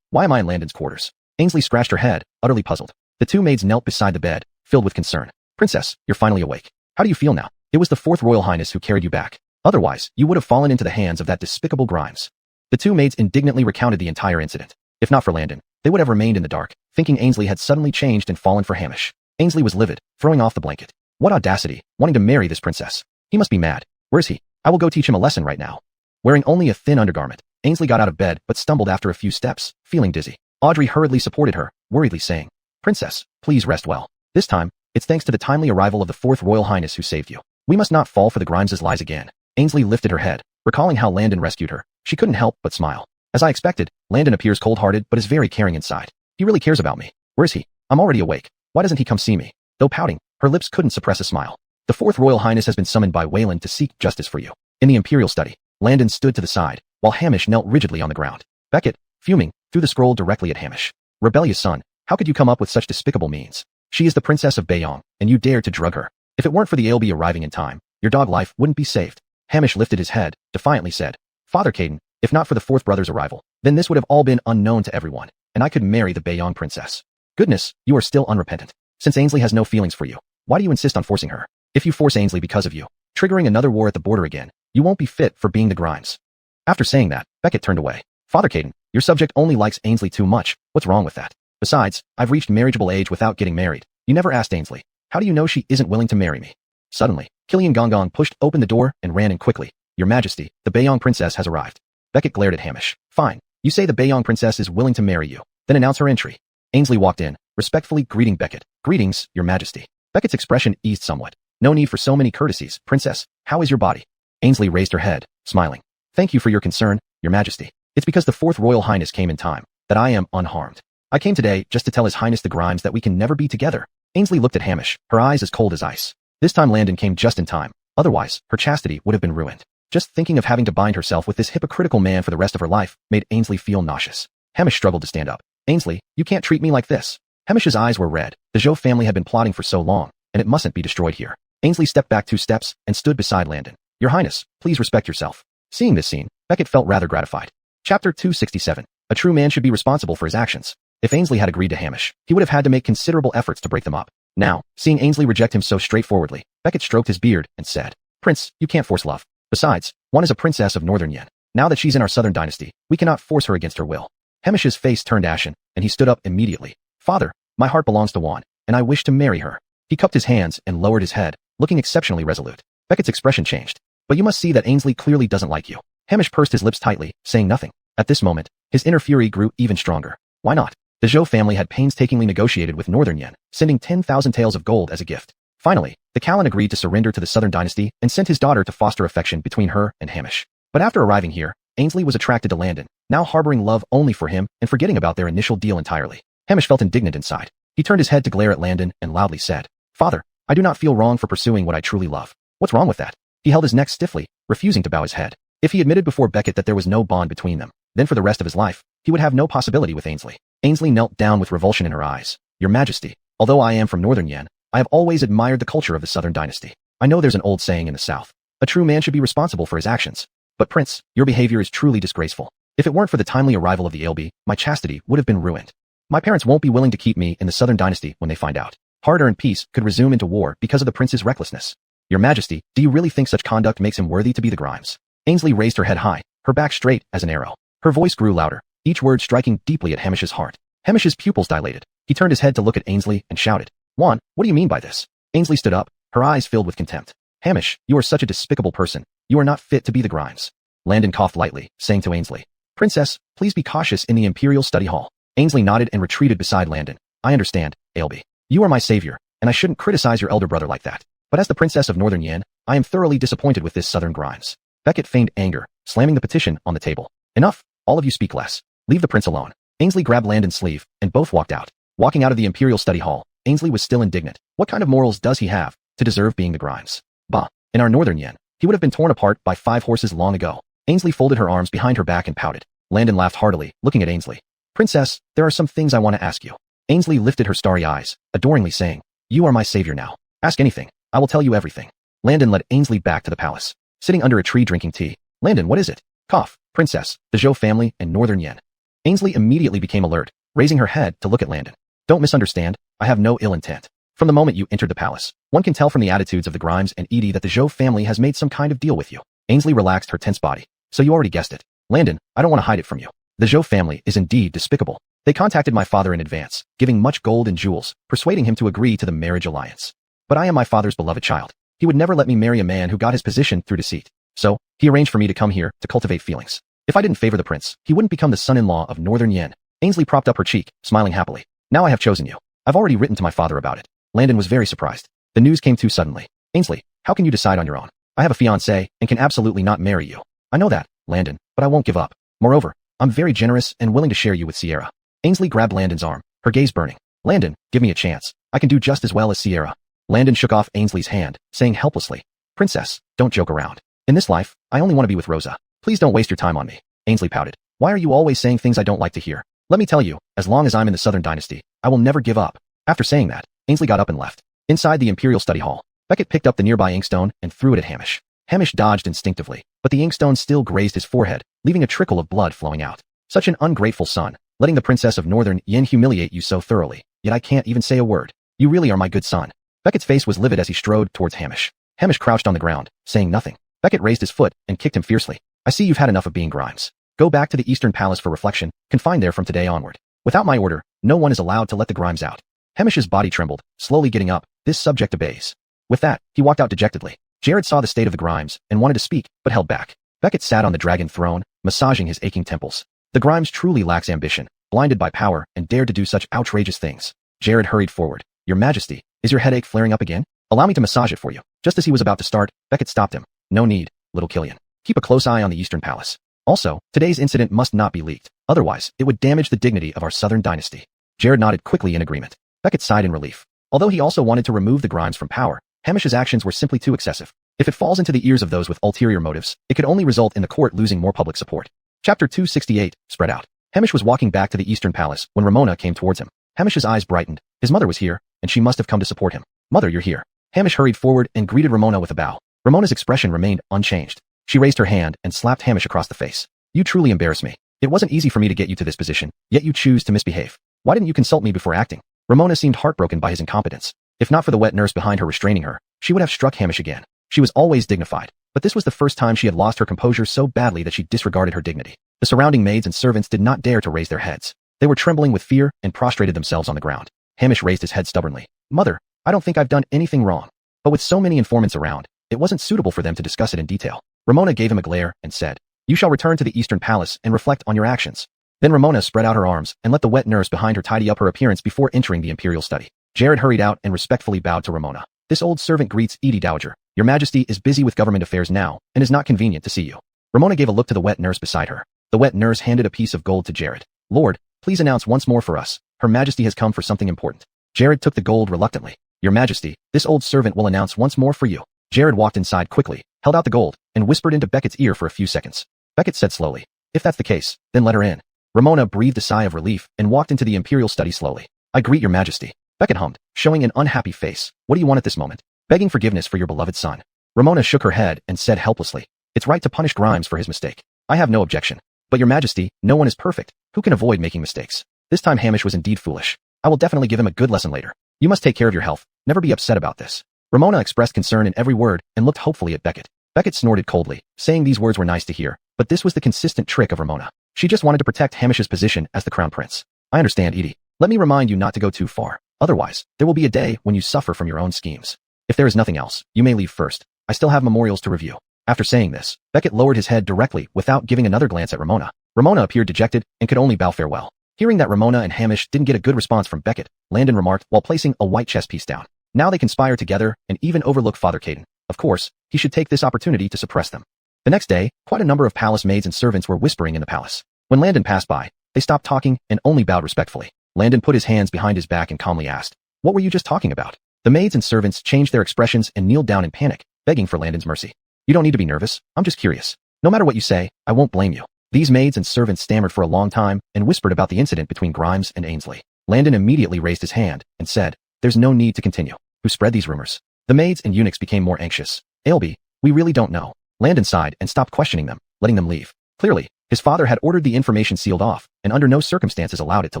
Why am I in Landon's quarters? Ainsley scratched her head, utterly puzzled. The two maids knelt beside the bed, filled with concern. Princess, you're finally awake. How do you feel now? It was the Fourth Royal Highness who carried you back. Otherwise, you would have fallen into the hands of that despicable Grimes. The two maids indignantly recounted the entire incident. If not for Landon, they would have remained in the dark, thinking Ainsley had suddenly changed and fallen for Hamish. Ainsley was livid, throwing off the blanket. What audacity, wanting to marry this princess. He must be mad. Where's he? I will go teach him a lesson right now. Wearing only a thin undergarment, Ainsley got out of bed but stumbled after a few steps, feeling dizzy. Audrey hurriedly supported her, worriedly saying, Princess, please rest well. This time, It's thanks to the timely arrival of the fourth Royal Highness who saved you. We must not fall for the Grimes' lies again. Ainsley lifted her head, recalling how Landon rescued her. She couldn't help but smile. As I expected, Landon appears cold-hearted but is very caring inside. He really cares about me. Where is he? I'm already awake. Why doesn't he come see me? Though pouting, her lips couldn't suppress a smile. The fourth Royal Highness has been summoned by Wayland to seek justice for you. In the Imperial study, Landon stood to the side, while Hamish knelt rigidly on the ground. Beckett, fuming, threw the scroll directly at Hamish. Rebellious son, how could you come up with such despicable means? She is the Princess of Bayong, and you dared to drug her. If it weren't for the ALB arriving in time, your dog life wouldn't be saved. Hamish lifted his head, defiantly said, Father Caden, if not for the fourth brother's arrival, then this would have all been unknown to everyone, and I could marry the Bayong princess. Goodness, you are still unrepentant. Since Ainsley has no feelings for you, why do you insist on forcing her? If you force Ainsley because of you, triggering another war at the border again, you won't be fit for being the Grimes. After saying that, Beckett turned away. Father Caden, your subject only likes Ainsley too much. What's wrong with that? Besides, I've reached marriageable age without getting married. You never asked Ainsley. How do you know she isn't willing to marry me? Suddenly, Killian Gongong pushed open the door and ran in quickly. Your Majesty, the Bayong princess has arrived. Beckett glared at Hamish. Fine. You say the Bayong princess is willing to marry you. Then announce her entry. Ainsley walked in, respectfully greeting Beckett. Greetings, Your Majesty. Becket's expression eased somewhat. No need for so many courtesies, Princess. How is your body? Ainsley raised her head, smiling. Thank you for your concern, Your Majesty. It's because the fourth Royal Highness came in time that I am unharmed. I came today just to tell His Highness the Grimes that we can never be together. Ainsley looked at Hamish, her eyes as cold as ice. This time Landon came just in time. Otherwise, her chastity would have been ruined. Just thinking of having to bind herself with this hypocritical man for the rest of her life made Ainsley feel nauseous. Hamish struggled to stand up. Ainsley, you can't treat me like this. Hamish's eyes were red. The Zhou family had been plotting for so long, and it mustn't be destroyed here. Ainsley stepped back 2 steps and stood beside Landon. Your Highness, please respect yourself. Seeing this scene, Beckett felt rather gratified. Chapter 267. A true man should be responsible for his actions. If Ainsley had agreed to Hamish, he would have had to make considerable efforts to break them up. Now, seeing Ainsley reject him so straightforwardly, Beckett stroked his beard and said, Prince, you can't force love. Besides, one is a princess of Northern Yen. Now that she's in our southern dynasty, we cannot force her against her will. Hamish's face turned ashen, and he stood up immediately. Father, my heart belongs to Juan, and I wish to marry her. He cupped his hands and lowered his head, looking exceptionally resolute. Beckett's expression changed. But you must see that Ainsley clearly doesn't like you. Hamish pursed his lips tightly, saying nothing. At this moment, his inner fury grew even stronger. Why not? The Zhou family had painstakingly negotiated with Northern Yen, sending 10,000 taels of gold as a gift. Finally, the Callan agreed to surrender to the Southern Dynasty and sent his daughter to foster affection between her and Hamish. But after arriving here, Ainsley was attracted to Landon, now harboring love only for him and forgetting about their initial deal entirely. Hamish felt indignant inside. He turned his head to glare at Landon and loudly said, Father, I do not feel wrong for pursuing what I truly love. What's wrong with that? He held his neck stiffly, refusing to bow his head. If he admitted before Beckett that there was no bond between them, then for the rest of his life, he would have no possibility with Ainsley. Ainsley knelt down with revulsion in her eyes. Your Majesty, although I am from Northern Yen, I have always admired the culture of the Southern Dynasty. I know there's an old saying in the South. A true man should be responsible for his actions. But Prince, your behavior is truly disgraceful. If it weren't for the timely arrival of the ALB, my chastity would have been ruined. My parents won't be willing to keep me in the Southern Dynasty when they find out. Hard-earned peace could resume into war because of the prince's recklessness. Your Majesty, do you really think such conduct makes him worthy to be the Grimes? Ainsley raised her head high, her back straight as an arrow. Her voice grew louder, each word striking deeply at Hamish's heart. Hamish's pupils dilated. He turned his head to look at Ainsley and shouted, Juan, what do you mean by this? Ainsley stood up, her eyes filled with contempt. Hamish, you are such a despicable person. You are not fit to be the Grimes. Landon coughed lightly, saying to Ainsley, Princess, please be cautious in the Imperial Study Hall. Ainsley nodded and retreated beside Landon. I understand, ALB. You are my savior, and I shouldn't criticize your elder brother like that. But as the Princess of Northern Yen, I am thoroughly disappointed with this Southern Grimes. Beckett feigned anger, slamming the petition on the table. Enough, all of you speak less. Leave the prince alone. Ainsley grabbed Landon's sleeve, and both walked out. Walking out of the Imperial Study Hall, Ainsley was still indignant. What kind of morals does he have to deserve being the Grimes? Bah, in our Northern Yen, he would have been torn apart by 5 horses long ago. Ainsley folded her arms behind her back and pouted. Landon laughed heartily, looking at Ainsley. Princess, there are some things I want to ask you. Ainsley lifted her starry eyes, adoringly saying, You are my savior now. Ask anything. I will tell you everything. Landon led Ainsley back to the palace. Sitting under a tree drinking tea. Landon, what is it? Cough, Princess, the Zhou family, and Northern Yen. Ainsley immediately became alert, raising her head to look at Landon. Don't misunderstand, I have no ill intent. From the moment you entered the palace, one can tell from the attitudes of the Grimes and Edie that the Zhou family has made some kind of deal with you. Ainsley relaxed her tense body. So you already guessed it. Landon, I don't want to hide it from you. The Zhou family is indeed despicable. They contacted my father in advance, giving much gold and jewels, persuading him to agree to the marriage alliance. But I am my father's beloved child. He would never let me marry a man who got his position through deceit. So, he arranged for me to come here to cultivate feelings. If I didn't favor the prince, he wouldn't become the son-in-law of Northern Yen. Ainsley propped up her cheek, smiling happily. Now I have chosen you. I've already written to my father about it. Landon was very surprised. The news came too suddenly. Ainsley, how can you decide on your own? I have a fiancé and can absolutely not marry you. I know that, Landon, but I won't give up. Moreover, I'm very generous and willing to share you with Sierra. Ainsley grabbed Landon's arm, her gaze burning. Landon, give me a chance. I can do just as well as Sierra. Landon shook off Ainsley's hand, saying helplessly, Princess, don't joke around. In this life, I only want to be with Rosa. Please don't waste your time on me. Ainsley pouted. Why are you always saying things I don't like to hear? Let me tell you, as long as I'm in the Southern Dynasty, I will never give up. After saying that, Ainsley got up and left. Inside the Imperial Study Hall, Beckett picked up the nearby inkstone and threw it at Hamish. Hamish dodged instinctively, but the inkstone still grazed his forehead, leaving a trickle of blood flowing out. Such an ungrateful son, letting the Princess of Northern Yin humiliate you so thoroughly, yet I can't even say a word. You really are my good son. Beckett's face was livid as he strode towards Hamish. Hamish crouched on the ground, saying nothing. Beckett raised his foot and kicked him fiercely. I see you've had enough of being Grimes. Go back to the Eastern Palace for reflection, confined there from today onward. Without my order, no one is allowed to let the Grimes out. Hamish's body trembled, slowly getting up. This subject obeys. With that, he walked out dejectedly. Jared saw the state of the Grimes and wanted to speak, but held back. Beckett sat on the dragon throne, massaging his aching temples. The Grimes truly lacks ambition, blinded by power, and dared to do such outrageous things. Jared hurried forward. Your Majesty, is your headache flaring up again? Allow me to massage it for you. Just as he was about to start, Beckett stopped him. No need, little Killian. Keep a close eye on the Eastern Palace. Also, today's incident must not be leaked. Otherwise, it would damage the dignity of our Southern Dynasty. Jared nodded quickly in agreement. Beckett sighed in relief. Although he also wanted to remove the Grimes from power, Hamish's actions were simply too excessive. If it falls into the ears of those with ulterior motives, it could only result in the court losing more public support. Chapter 268, Spread Out. Hamish was walking back to the Eastern Palace when Ramona came towards him. Hamish's eyes brightened. His mother was here, and she must have come to support him. Mother, you're here. Hamish hurried forward and greeted Ramona with a bow. Ramona's expression remained unchanged. She raised her hand and slapped Hamish across the face. You truly embarrass me. It wasn't easy for me to get you to this position, yet you choose to misbehave. Why didn't you consult me before acting? Ramona seemed heartbroken by his incompetence. If not for the wet nurse behind her restraining her, she would have struck Hamish again. She was always dignified, but this was the first time she had lost her composure so badly that she disregarded her dignity. The surrounding maids and servants did not dare to raise their heads. They were trembling with fear and prostrated themselves on the ground. Hamish raised his head stubbornly. Mother, I don't think I've done anything wrong. But with so many informants around, it wasn't suitable for them to discuss it in detail. Ramona gave him a glare and said, You shall return to the Eastern Palace and reflect on your actions. Then Ramona spread out her arms and let the wet nurse behind her tidy up her appearance before entering the Imperial study. Jared hurried out and respectfully bowed to Ramona. This old servant greets Edie Dowager. Your Majesty is busy with government affairs now and is not convenient to see you. Ramona gave a look to the wet nurse beside her. The wet nurse handed a piece of gold to Jared. Lord, please announce once more for us. Her Majesty has come for something important. Jared took the gold reluctantly. Your Majesty, this old servant will announce once more for you. Jared walked inside quickly, held out the gold, and whispered into Beckett's ear for a few seconds. Beckett said slowly, If that's the case, then let her in. Ramona breathed a sigh of relief and walked into the Imperial study slowly. I greet your Majesty. Beckett hummed, showing an unhappy face. What do you want at this moment? Begging forgiveness for your beloved son. Ramona shook her head and said helplessly, It's right to punish Grimes for his mistake. I have no objection. But your Majesty, no one is perfect. Who can avoid making mistakes? This time Hamish was indeed foolish. I will definitely give him a good lesson later. You must take care of your health. Never be upset about this. Ramona expressed concern in every word and looked hopefully at Beckett. Beckett snorted coldly, saying these words were nice to hear, but this was the consistent trick of Ramona. She just wanted to protect Hamish's position as the crown prince. I understand, Edie. Let me remind you not to go too far. Otherwise, there will be a day when you suffer from your own schemes. If there is nothing else, you may leave first. I still have memorials to review. After saying this, Beckett lowered his head directly without giving another glance at Ramona. Ramona appeared dejected and could only bow farewell. Hearing that Ramona and Hamish didn't get a good response from Beckett, Landon remarked while placing a white chess piece down. Now they conspire together and even overlook Father Caden. Of course, he should take this opportunity to suppress them. The next day, quite a number of palace maids and servants were whispering in the palace. When Landon passed by, they stopped talking and only bowed respectfully. Landon put his hands behind his back and calmly asked, What were you just talking about? The maids and servants changed their expressions and kneeled down in panic, begging for Landon's mercy. You don't need to be nervous. I'm just curious. No matter what you say, I won't blame you. These maids and servants stammered for a long time and whispered about the incident between Grimes and Ainsley. Landon immediately raised his hand and said, There's no need to continue. Who spread these rumors? The maids and eunuchs became more anxious. Ailby, we really don't know. Landon sighed and stopped questioning them, letting them leave. Clearly, his father had ordered the information sealed off and under no circumstances allowed it to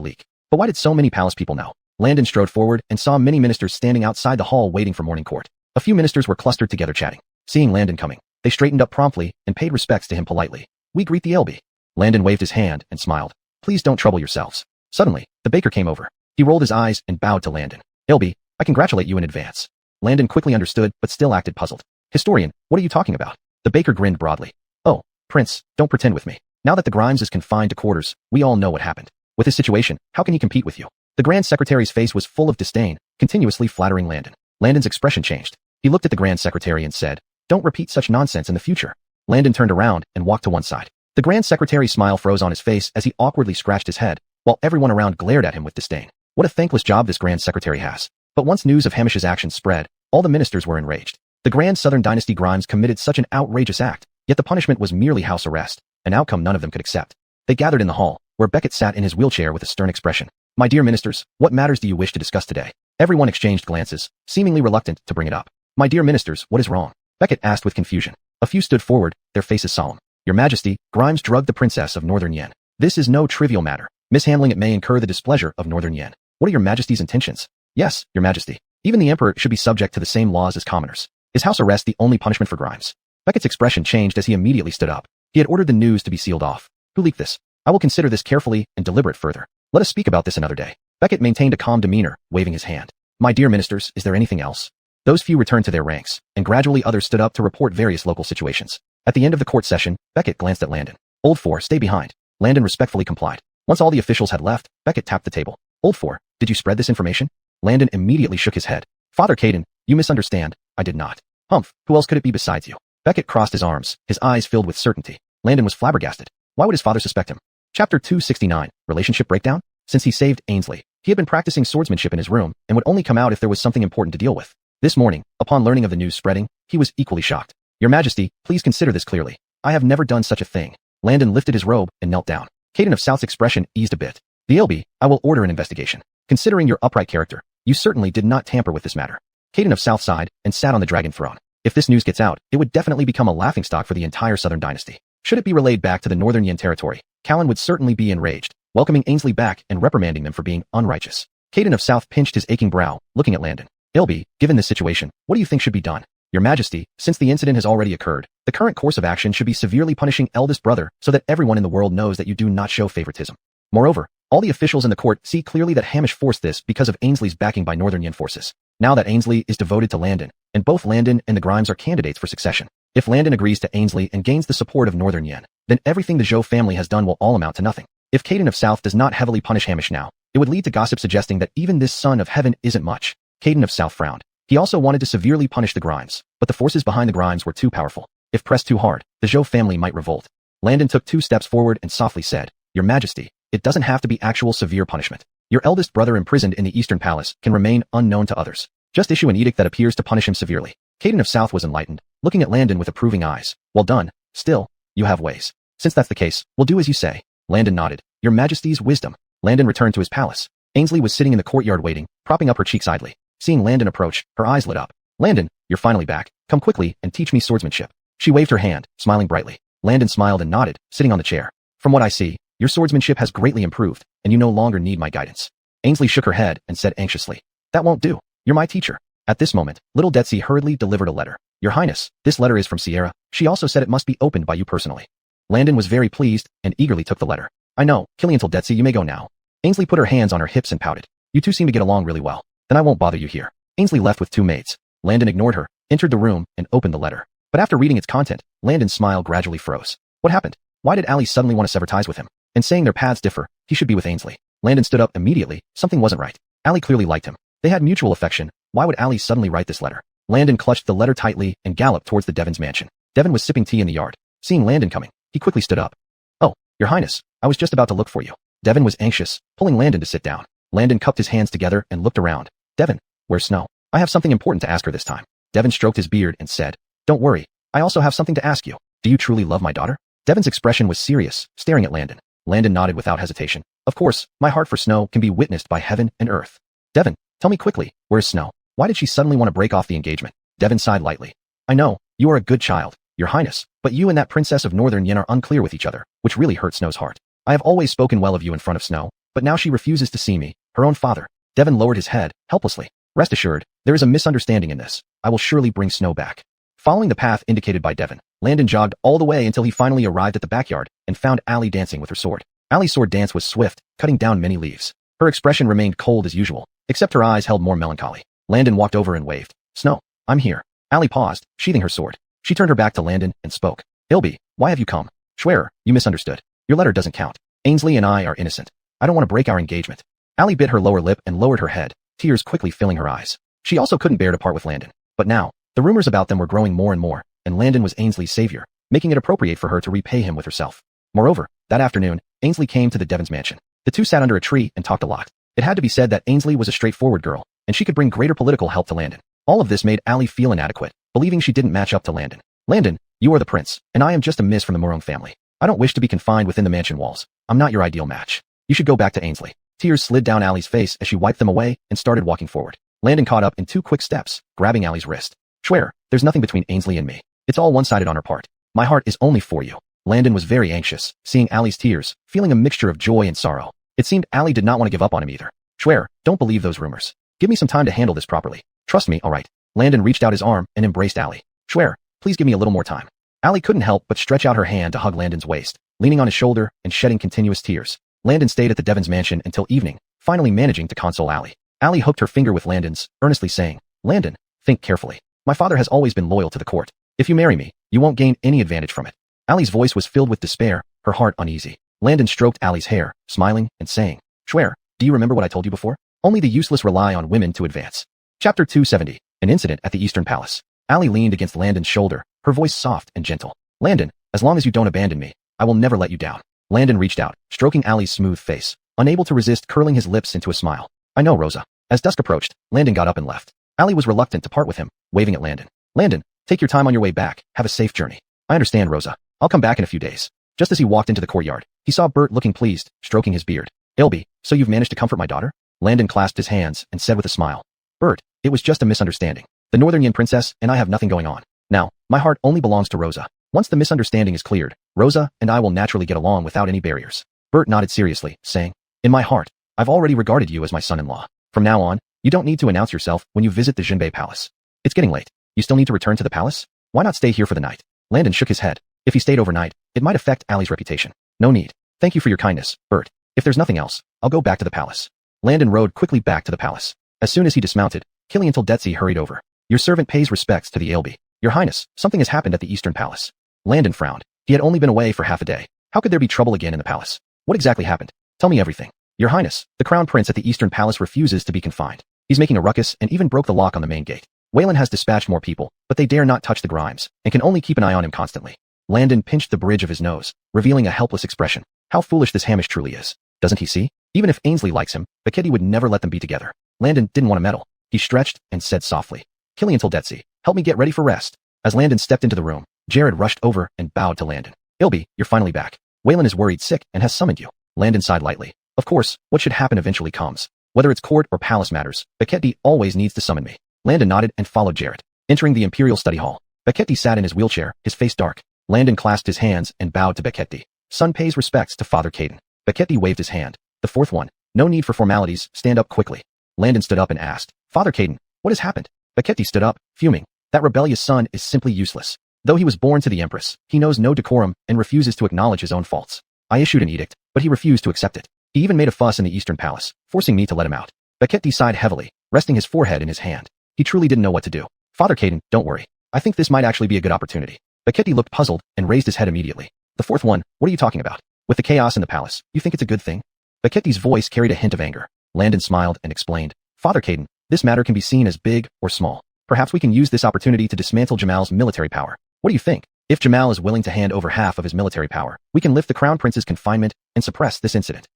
leak. But why did so many palace people know? Landon strode forward and saw many ministers standing outside the hall waiting for morning court. A few ministers were clustered together chatting. Seeing Landon coming, they straightened up promptly and paid respects to him politely. We greet the Ailby. Landon waved his hand and smiled. Please don't trouble yourselves. Suddenly, the baker came over. He rolled his eyes and bowed to Landon. Ailby, I congratulate you in advance. Landon quickly understood but still acted puzzled. Historian, what are you talking about? The baker grinned broadly. Oh, Prince, don't pretend with me. Now that the Grimes is confined to quarters, we all know what happened. With his situation, how can he compete with you? The Grand Secretary's face was full of disdain, continuously flattering Landon. Landon's expression changed. He looked at the Grand Secretary and said, "Don't repeat such nonsense in the future." Landon turned around and walked to one side. The Grand Secretary's smile froze on his face as he awkwardly scratched his head, while everyone around glared at him with disdain. What a thankless job this Grand Secretary has. But once news of Hamish's actions spread, all the ministers were enraged. The Grand Southern Dynasty Grimes committed such an outrageous act, yet the punishment was merely house arrest, an outcome none of them could accept. They gathered in the hall, where Beckett sat in his wheelchair with a stern expression. "My dear ministers, what matters do you wish to discuss today?" Everyone exchanged glances, seemingly reluctant to bring it up. "My dear ministers, what is wrong?" Beckett asked with confusion. A few stood forward, their faces solemn. "Your Majesty, Grimes drugged the Princess of Northern Yen. This is no trivial matter. Mishandling it may incur the displeasure of Northern Yen. What are your Majesty's intentions?" "Yes, Your Majesty. Even the Emperor should be subject to the same laws as commoners. Is house arrest the only punishment for Grimes?" Beckett's expression changed as he immediately stood up. He had ordered the news to be sealed off. "Who leaked this? I will consider this carefully and deliberate further. Let us speak about this another day." Beckett maintained a calm demeanor, waving his hand. "My dear ministers, is there anything else?" Those few returned to their ranks, and gradually others stood up to report various local situations. At the end of the court session, Beckett glanced at Landon. "Old Four, stay behind." Landon respectfully complied. Once all the officials had left, Beckett tapped the table. "Old Four, did you spread this information?" Landon immediately shook his head. "Father Caden, you misunderstand. I did not." "Humph, who else could it be besides you?" Beckett crossed his arms, his eyes filled with certainty. Landon was flabbergasted. Why would his father suspect him? Chapter 269, Relationship Breakdown? Since he saved Ainsley, he had been practicing swordsmanship in his room and would only come out if there was something important to deal with. This morning, upon learning of the news spreading, he was equally shocked. "Your Majesty, please consider this clearly. I have never done such a thing." Landon lifted his robe and knelt down. Caden of South's expression eased a bit. "The LB, I will order an investigation. Considering your upright character, you certainly did not tamper with this matter." Caden of South sighed and sat on the dragon throne. If this news gets out, it would definitely become a laughingstock for the entire Southern Dynasty. Should it be relayed back to the Northern Yen territory, Callan would certainly be enraged, welcoming Ainsley back and reprimanding them for being unrighteous. Caden of South pinched his aching brow, looking at Landon. "Ilby, given this situation, what do you think should be done?" "Your Majesty, since the incident has already occurred, the current course of action should be severely punishing eldest brother so that everyone in the world knows that you do not show favoritism. Moreover, all the officials in the court see clearly that Hamish forced this because of Ainsley's backing by Northern Yen forces. Now that Ainsley is devoted to Landon, and both Landon and the Grimes are candidates for succession. If Landon agrees to Ainsley and gains the support of Northern Yen, then everything the Zhou family has done will all amount to nothing. If Caden of South does not heavily punish Hamish now, it would lead to gossip suggesting that even this son of heaven isn't much." Caden of South frowned. He also wanted to severely punish the Grimes, but the forces behind the Grimes were too powerful. If pressed too hard, the Zhou family might revolt. Landon took 2 steps forward and softly said, "Your Majesty, it doesn't have to be actual severe punishment. Your eldest brother imprisoned in the Eastern Palace can remain unknown to others. Just issue an edict that appears to punish him severely." Caden of South was enlightened, looking at Landon with approving eyes. "Well done. Still, you have ways. Since that's the case, we'll do as you say." Landon nodded. "Your Majesty's wisdom." Landon returned to his palace. Ainsley was sitting in the courtyard waiting, propping up her cheeks idly. Seeing Landon approach, her eyes lit up. "Landon, you're finally back. Come quickly and teach me swordsmanship." She waved her hand, smiling brightly. Landon smiled and nodded, sitting on the chair. "From what I see, your swordsmanship has greatly improved, and you no longer need my guidance." Ainsley shook her head and said anxiously, "That won't do. You're my teacher." At this moment, little Detsy hurriedly delivered a letter. "Your Highness, this letter is from Sierra. She also said it must be opened by you personally." Landon was very pleased and eagerly took the letter. "I know, Killiantil Detsy, you may go now." Ainsley put her hands on her hips and pouted. "You two seem to get along really well. Then I won't bother you here." Ainsley left with 2 maids. Landon ignored her, entered the room, and opened the letter. But after reading its content, Landon's smile gradually froze. What happened? Why did Allie suddenly want to sever ties with him? And saying their paths differ, he should be with Ainsley. Landon stood up immediately. Something wasn't right. Allie clearly liked him. They had mutual affection. Why would Allie suddenly write this letter? Landon clutched the letter tightly and galloped towards the Devon's mansion. Devon was sipping tea in the yard. Seeing Landon coming, he quickly stood up. "Oh, Your Highness, I was just about to look for you." Devon was anxious, pulling Landon to sit down. Landon cupped his hands together and looked around. "Devon, where's Snow? I have something important to ask her this time." Devon stroked his beard and said, "Don't worry, I also have something to ask you. Do you truly love my daughter?" Devon's expression was serious, staring at Landon. Landon nodded without hesitation. "Of course, my heart for Snow can be witnessed by heaven and earth." "Devon, tell me quickly, where's Snow? Why did she suddenly want to break off the engagement?" Devon sighed lightly. "I know, you are a good child, Your Highness, but you and that princess of Northern Yen are unclear with each other, which really hurt Snow's heart. I have always spoken well of you in front of Snow, but now she refuses to see me, her own father." Devon lowered his head, helplessly. "Rest assured, there is a misunderstanding in this. I will surely bring Snow back." Following the path indicated by Devon, Landon jogged all the way until he finally arrived at the backyard and found Allie dancing with her sword. Allie's sword dance was swift, cutting down many leaves. Her expression remained cold as usual, except her eyes held more melancholy. Landon walked over and waved. "Snow, I'm here." Allie paused, sheathing her sword. She turned her back to Landon and spoke. "Ilby, why have you come?" "Schwerer, you misunderstood. Your letter doesn't count. Ainsley and I are innocent. I don't want to break our engagement." Allie bit her lower lip and lowered her head. tears quickly filling her eyes. She also couldn't bear to part with Landon. But now, the rumors about them were growing more and more, and Landon was Ainsley's savior, making it appropriate for her to repay him with herself. Moreover, that afternoon, Ainsley came to the Devons mansion. The two sat under a tree and talked a lot. It had to be said that Ainsley was a straightforward girl, and she could bring greater political help to Landon. All of this made Allie feel inadequate, believing she didn't match up to Landon. Landon, you are the prince, and I am just a miss from the Morone family. I don't wish to be confined within the mansion walls. I'm not your ideal match. You should go back to Ainsley. Tears slid down Allie's face as she wiped them away and started walking forward. Landon caught up in 2 quick steps, grabbing Allie's wrist. Swear, there's nothing between Ainsley and me. It's all one-sided on her part. My heart is only for you. Landon was very anxious, seeing Allie's tears, feeling a mixture of joy and sorrow. It seemed Allie did not want to give up on him either. Swear, don't believe those rumors. Give me some time to handle this properly. Trust me, alright. Landon reached out his arm and embraced Allie. Swear, please give me a little more time. Allie couldn't help but stretch out her hand to hug Landon's waist, leaning on his shoulder and shedding continuous tears. Landon stayed at the Devons mansion until evening, finally managing to console Allie. Allie hooked her finger with Landon's, earnestly saying, Landon, think carefully. My father has always been loyal to the court. If you marry me, you won't gain any advantage from it. Allie's voice was filled with despair, her heart uneasy. Landon stroked Allie's hair, smiling and saying, Swear, do you remember what I told you before? Only the useless rely on women to advance. Chapter 270, An Incident at the Eastern Palace. Allie leaned against Landon's shoulder, her voice soft and gentle. Landon, as long as you don't abandon me, I will never let you down. Landon reached out, stroking Allie's smooth face, unable to resist curling his lips into a smile. I know, Rosa. As dusk approached, Landon got up and left. Allie was reluctant to part with him, waving at Landon. Landon, take your time on your way back. Have a safe journey. I understand, Rosa. I'll come back in a few days. Just as he walked into the courtyard, he saw Bert looking pleased, stroking his beard. Ilby, so you've managed to comfort my daughter? Landon clasped his hands and said with a smile. Bert, it was just a misunderstanding. The Northern Yin princess and I have nothing going on. Now, my heart only belongs to Rosa. Once the misunderstanding is cleared, Rosa and I will naturally get along without any barriers. Bert nodded seriously, saying, In my heart, I've already regarded you as my son-in-law. From now on, you don't need to announce yourself when you visit the Jinbei Palace. It's getting late. You still need to return to the palace? Why not stay here for the night? Landon shook his head. If he stayed overnight, it might affect Allie's reputation. No need. Thank you for your kindness, Bert. If there's nothing else, I'll go back to the palace. Landon rode quickly back to the palace. As soon as he dismounted, Killian Tildetzi hurried over. Your servant pays respects to the Ailby. Your Highness, something has happened at the Eastern Palace. Landon frowned. He had only been away for half a day. How could there be trouble again in the palace? What exactly happened? Tell me everything. Your Highness, the Crown Prince at the Eastern Palace refuses to be confined. He's making a ruckus and even broke the lock on the main gate. Waylon has dispatched more people, but they dare not touch the Grimes, and can only keep an eye on him constantly. Landon pinched the bridge of his nose, revealing a helpless expression. How foolish this Hamish truly is. Doesn't he see? Even if Ainsley likes him, Becketty would never let them be together. Landon didn't want to meddle. He stretched and said softly, Killian Tildetzi, help me get ready for rest. As Landon stepped into the room, Jared rushed over and bowed to Landon. Ilby, you're finally back. Waylon is worried sick and has summoned you. Landon sighed lightly. Of course, what should happen eventually comes. Whether it's court or palace matters, Becketty always needs to summon me. Landon nodded and followed Jared. Entering the Imperial Study Hall, Becketty sat in his wheelchair, his face dark. Landon clasped his hands and bowed to Becketty. Son pays respects to Father Caden. Becketty waved his hand. The fourth one. No need for formalities, stand up quickly. Landon stood up and asked, Father Caden, what has happened? Becketty stood up, fuming. That rebellious son is simply useless. Though he was born to the Empress, he knows no decorum and refuses to acknowledge his own faults. I issued an edict, but he refused to accept it. He even made a fuss in the Eastern Palace, forcing me to let him out. Becketty sighed heavily, resting his forehead in his hand. He truly didn't know what to do. Father Caden, don't worry. I think this might actually be a good opportunity. Becketty looked puzzled and raised his head immediately. The fourth one, what are you talking about? With the chaos in the palace, you think it's a good thing? Becketty's voice carried a hint of anger. Landon smiled and explained, Father Caden, this matter can be seen as big or small. Perhaps we can use this opportunity to dismantle Jamal's military power. What do you think? If Jamal is willing to hand over half of his military power, we can lift the Crown Prince's confinement and suppress this incident.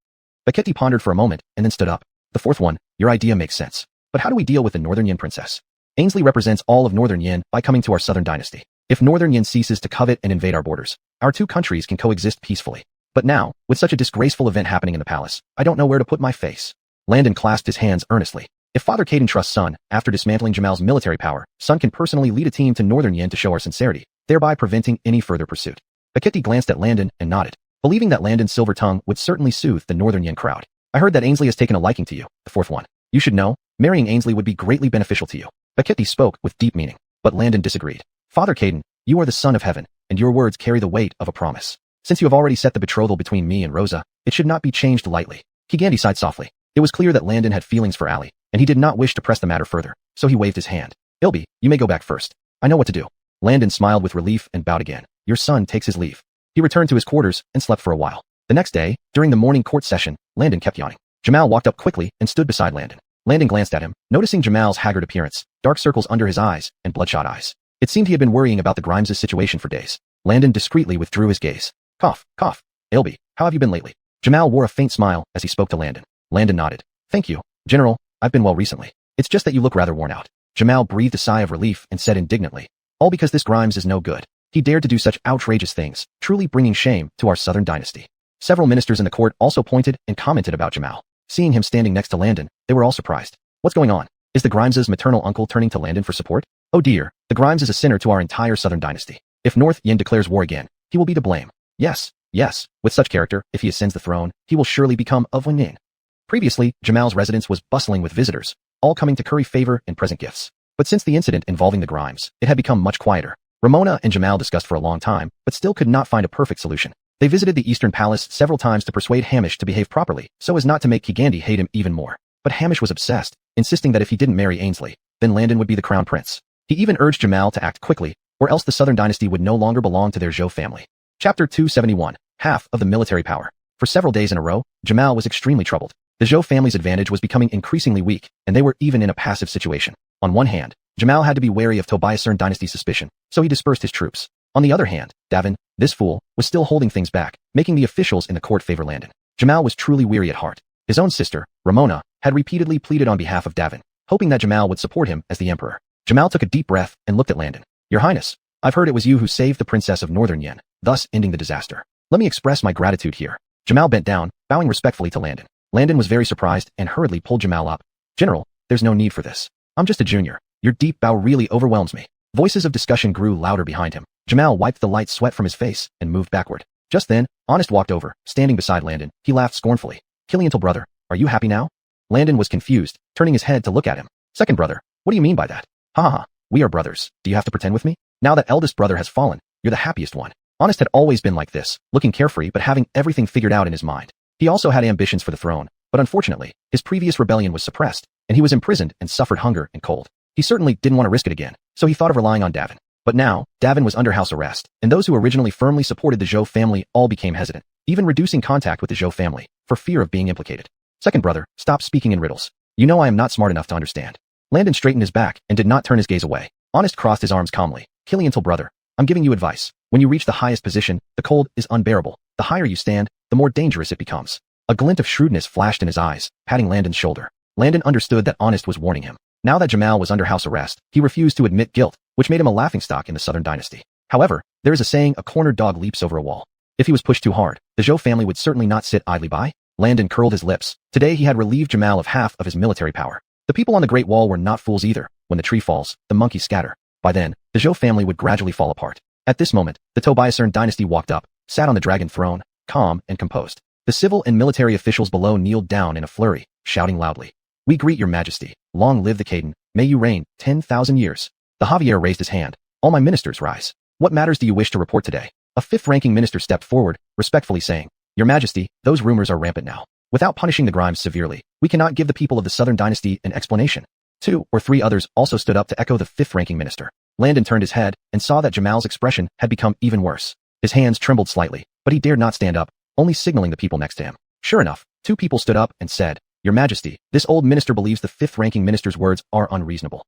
Becketty pondered for a moment and then stood up. The fourth one, your idea makes sense. But how do we deal with the Northern Yin princess? Ainsley represents all of Northern Yin by coming to our Southern dynasty. If Northern Yin ceases to covet and invade our borders, our two countries can coexist peacefully. But now, with such a disgraceful event happening in the palace, I don't know where to put my face. Landon clasped his hands earnestly. If Father Caden trusts Son, after dismantling Jamal's military power, Son can personally lead a team to Northern Yin to show our sincerity, thereby preventing any further pursuit. Becketty glanced at Landon and nodded, believing that Landon's silver tongue would certainly soothe the Northern Yin crowd. I heard that Ainsley has taken a liking to you, the fourth one. You should know, marrying Ainsley would be greatly beneficial to you. Becketty spoke with deep meaning, but Landon disagreed. Father Caden, you are the son of heaven, and your words carry the weight of a promise. Since you have already set the betrothal between me and Rosa, it should not be changed lightly. Kigandi sighed softly. It was clear that Landon had feelings for Allie, and he did not wish to press the matter further, so he waved his hand. Ilby, you may go back first. I know what to do. Landon smiled with relief and bowed again. Your son takes his leave. He returned to his quarters and slept for a while. The next day, during the morning court session, Landon kept yawning. Jamal walked up quickly and stood beside Landon. Landon glanced at him, noticing Jamal's haggard appearance, dark circles under his eyes, and bloodshot eyes. It seemed he had been worrying about the Grimes' situation for days. Landon discreetly withdrew his gaze. Cough, cough. Ailby, how have you been lately? Jamal wore a faint smile as he spoke to Landon. Landon nodded. Thank you, General, I've been well recently. It's just that you look rather worn out. Jamal breathed a sigh of relief and said indignantly. All because this Grimes is no good. He dared to do such outrageous things, truly bringing shame to our southern dynasty. Several ministers in the court also pointed and commented about Jamal. Seeing him standing next to Landon, they were all surprised. What's going on? Is the Grimes' maternal uncle turning to Landon for support? Oh dear, the Grimes is a sinner to our entire southern dynasty. If North Yin declares war again, he will be to blame. Yes, with such character, if he ascends the throne, he will surely become of Yin. Previously, Jamal's residence was bustling with visitors, all coming to curry favor and present gifts. But since the incident involving the Grimes, it had become much quieter. Ramona and Jamal discussed for a long time, but still could not find a perfect solution. They visited the Eastern Palace several times to persuade Hamish to behave properly, so as not to make Kigandi hate him even more. But Hamish was obsessed, insisting that if he didn't marry Ainsley, then Landon would be the crown prince. He even urged Jamal to act quickly, or else the southern dynasty would no longer belong to their Zhou family. Chapter 271. Half of the military power. For several days in a row, Jamal was extremely troubled. The Zhou family's advantage was becoming increasingly weak, and they were even in a passive situation. On one hand, Jamal had to be wary of Tobiasern dynasty's suspicion, so he dispersed his troops. On the other hand, Davin, this fool, was still holding things back, making the officials in the court favor Landon. Jamal was truly weary at heart. His own sister, Ramona, had repeatedly pleaded on behalf of Davin, hoping that Jamal would support him as the emperor. Jamal took a deep breath and looked at Landon. Your Highness, I've heard it was you who saved the princess of Northern Yin, thus ending the disaster. Let me express my gratitude here. Jamal bent down, bowing respectfully to Landon. Landon was very surprised and hurriedly pulled Jamal up. General, there's no need for this. I'm just a junior. Your deep bow really overwhelms me. Voices of discussion grew louder behind him. Jamal wiped the light sweat from his face and moved backward. Just then, Honest walked over, standing beside Landon. He laughed scornfully. Killiantal brother, are you happy now? Landon was confused, turning his head to look at him. Second brother, what do you mean by that? Ha ha ha, we are brothers. Do you have to pretend with me? Now that eldest brother has fallen, you're the happiest one. Honest had always been like this, looking carefree but having everything figured out in his mind. He also had ambitions for the throne, but unfortunately, his previous rebellion was suppressed, and he was imprisoned and suffered hunger and cold. He certainly didn't want to risk it again, so he thought of relying on Davin. But now, Davin was under house arrest, and those who originally firmly supported the Zhou family all became hesitant, even reducing contact with the Zhou family, for fear of being implicated. Second brother, stop speaking in riddles. You know I am not smart enough to understand. Landon straightened his back and did not turn his gaze away. Honest crossed his arms calmly. Killiantal brother, I'm giving you advice. When you reach the highest position, the cold is unbearable. The higher you stand, the more dangerous it becomes. A glint of shrewdness flashed in his eyes, patting Landon's shoulder. Landon understood that Honest was warning him. Now that Jamal was under house arrest, he refused to admit guilt, which made him a laughingstock in the southern dynasty. However, there is a saying, a cornered dog leaps over a wall. If he was pushed too hard, the Zhou family would certainly not sit idly by. Landon curled his lips. Today he had relieved Jamal of half of his military power. The people on the Great Wall were not fools either. When the tree falls, the monkeys scatter. By then, the Zhou family would gradually fall apart. At this moment, the Tobiasern dynasty walked up, sat on the dragon throne, calm and composed. The civil and military officials below kneeled down in a flurry, shouting loudly. We greet your majesty. Long live the Caden. May you reign 10,000 years. The Javier raised his hand. All my ministers rise. What matters do you wish to report today? A fifth-ranking minister stepped forward, respectfully saying, Your Majesty, those rumors are rampant now. Without punishing the Grimes severely, we cannot give the people of the southern dynasty an explanation. 2 or 3 others also stood up to echo the fifth-ranking minister. Landon turned his head and saw that Jamal's expression had become even worse. His hands trembled slightly, but he dared not stand up, only signaling the people next to him. Sure enough, 2 people stood up and said, Your Majesty, this old minister believes the fifth-ranking minister's words are unreasonable.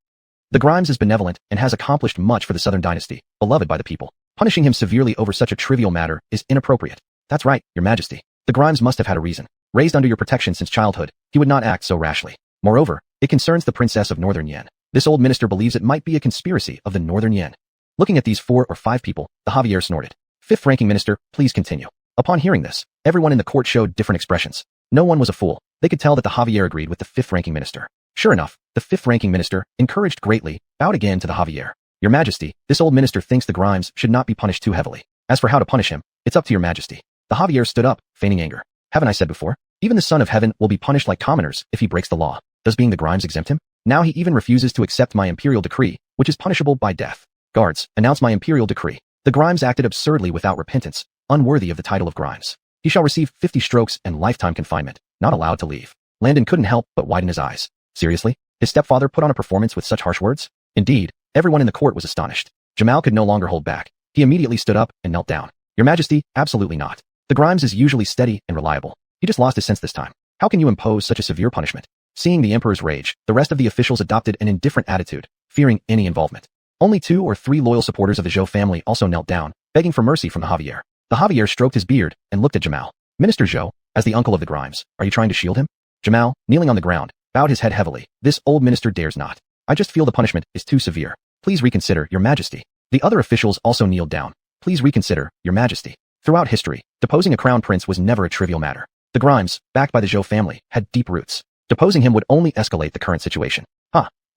The Grimes is benevolent and has accomplished much for the southern dynasty, beloved by the people. Punishing him severely over such a trivial matter is inappropriate. That's right, Your Majesty. The Grimes must have had a reason. Raised under your protection since childhood, he would not act so rashly. Moreover, it concerns the princess of Northern Yin. This old minister believes it might be a conspiracy of the Northern Yin. Looking at these 4 or 5 people, the Javier snorted. Fifth-ranking minister, please continue. Upon hearing this, everyone in the court showed different expressions. No one was a fool. They could tell that the Javier agreed with the fifth-ranking minister. Sure enough, the fifth-ranking minister, encouraged greatly, bowed again to the Javier. Your Majesty, this old minister thinks the Grimes should not be punished too heavily. As for how to punish him, it's up to Your Majesty. The Javier stood up, feigning anger. Haven't I said before? Even the Son of Heaven will be punished like commoners if he breaks the law. Does being the Grimes exempt him? Now he even refuses to accept my imperial decree, which is punishable by death. Guards, announce my imperial decree. The Grimes acted absurdly without repentance, unworthy of the title of Grimes. He shall receive 50 strokes and lifetime confinement, not allowed to leave. Landon couldn't help but widen his eyes. Seriously? His stepfather put on a performance with such harsh words? Indeed, everyone in the court was astonished. Jamal could no longer hold back. He immediately stood up and knelt down. Your Majesty, absolutely not. The Grimes is usually steady and reliable. He just lost his sense this time. How can you impose such a severe punishment? Seeing the emperor's rage, the rest of the officials adopted an indifferent attitude, fearing any involvement. Only 2 or 3 loyal supporters of the Zhou family also knelt down, begging for mercy from the Javier. The Javier stroked his beard and looked at Jamal. Minister Zhou, as the uncle of the Grimes, are you trying to shield him? Jamal, kneeling on the ground, bowed his head heavily. This old minister dares not. I just feel the punishment is too severe. Please reconsider, Your Majesty. The other officials also kneeled down. Please reconsider, Your Majesty. Throughout history, deposing a crown prince was never a trivial matter. The Grimes, backed by the Zhou family, had deep roots. Deposing him would only escalate the current situation.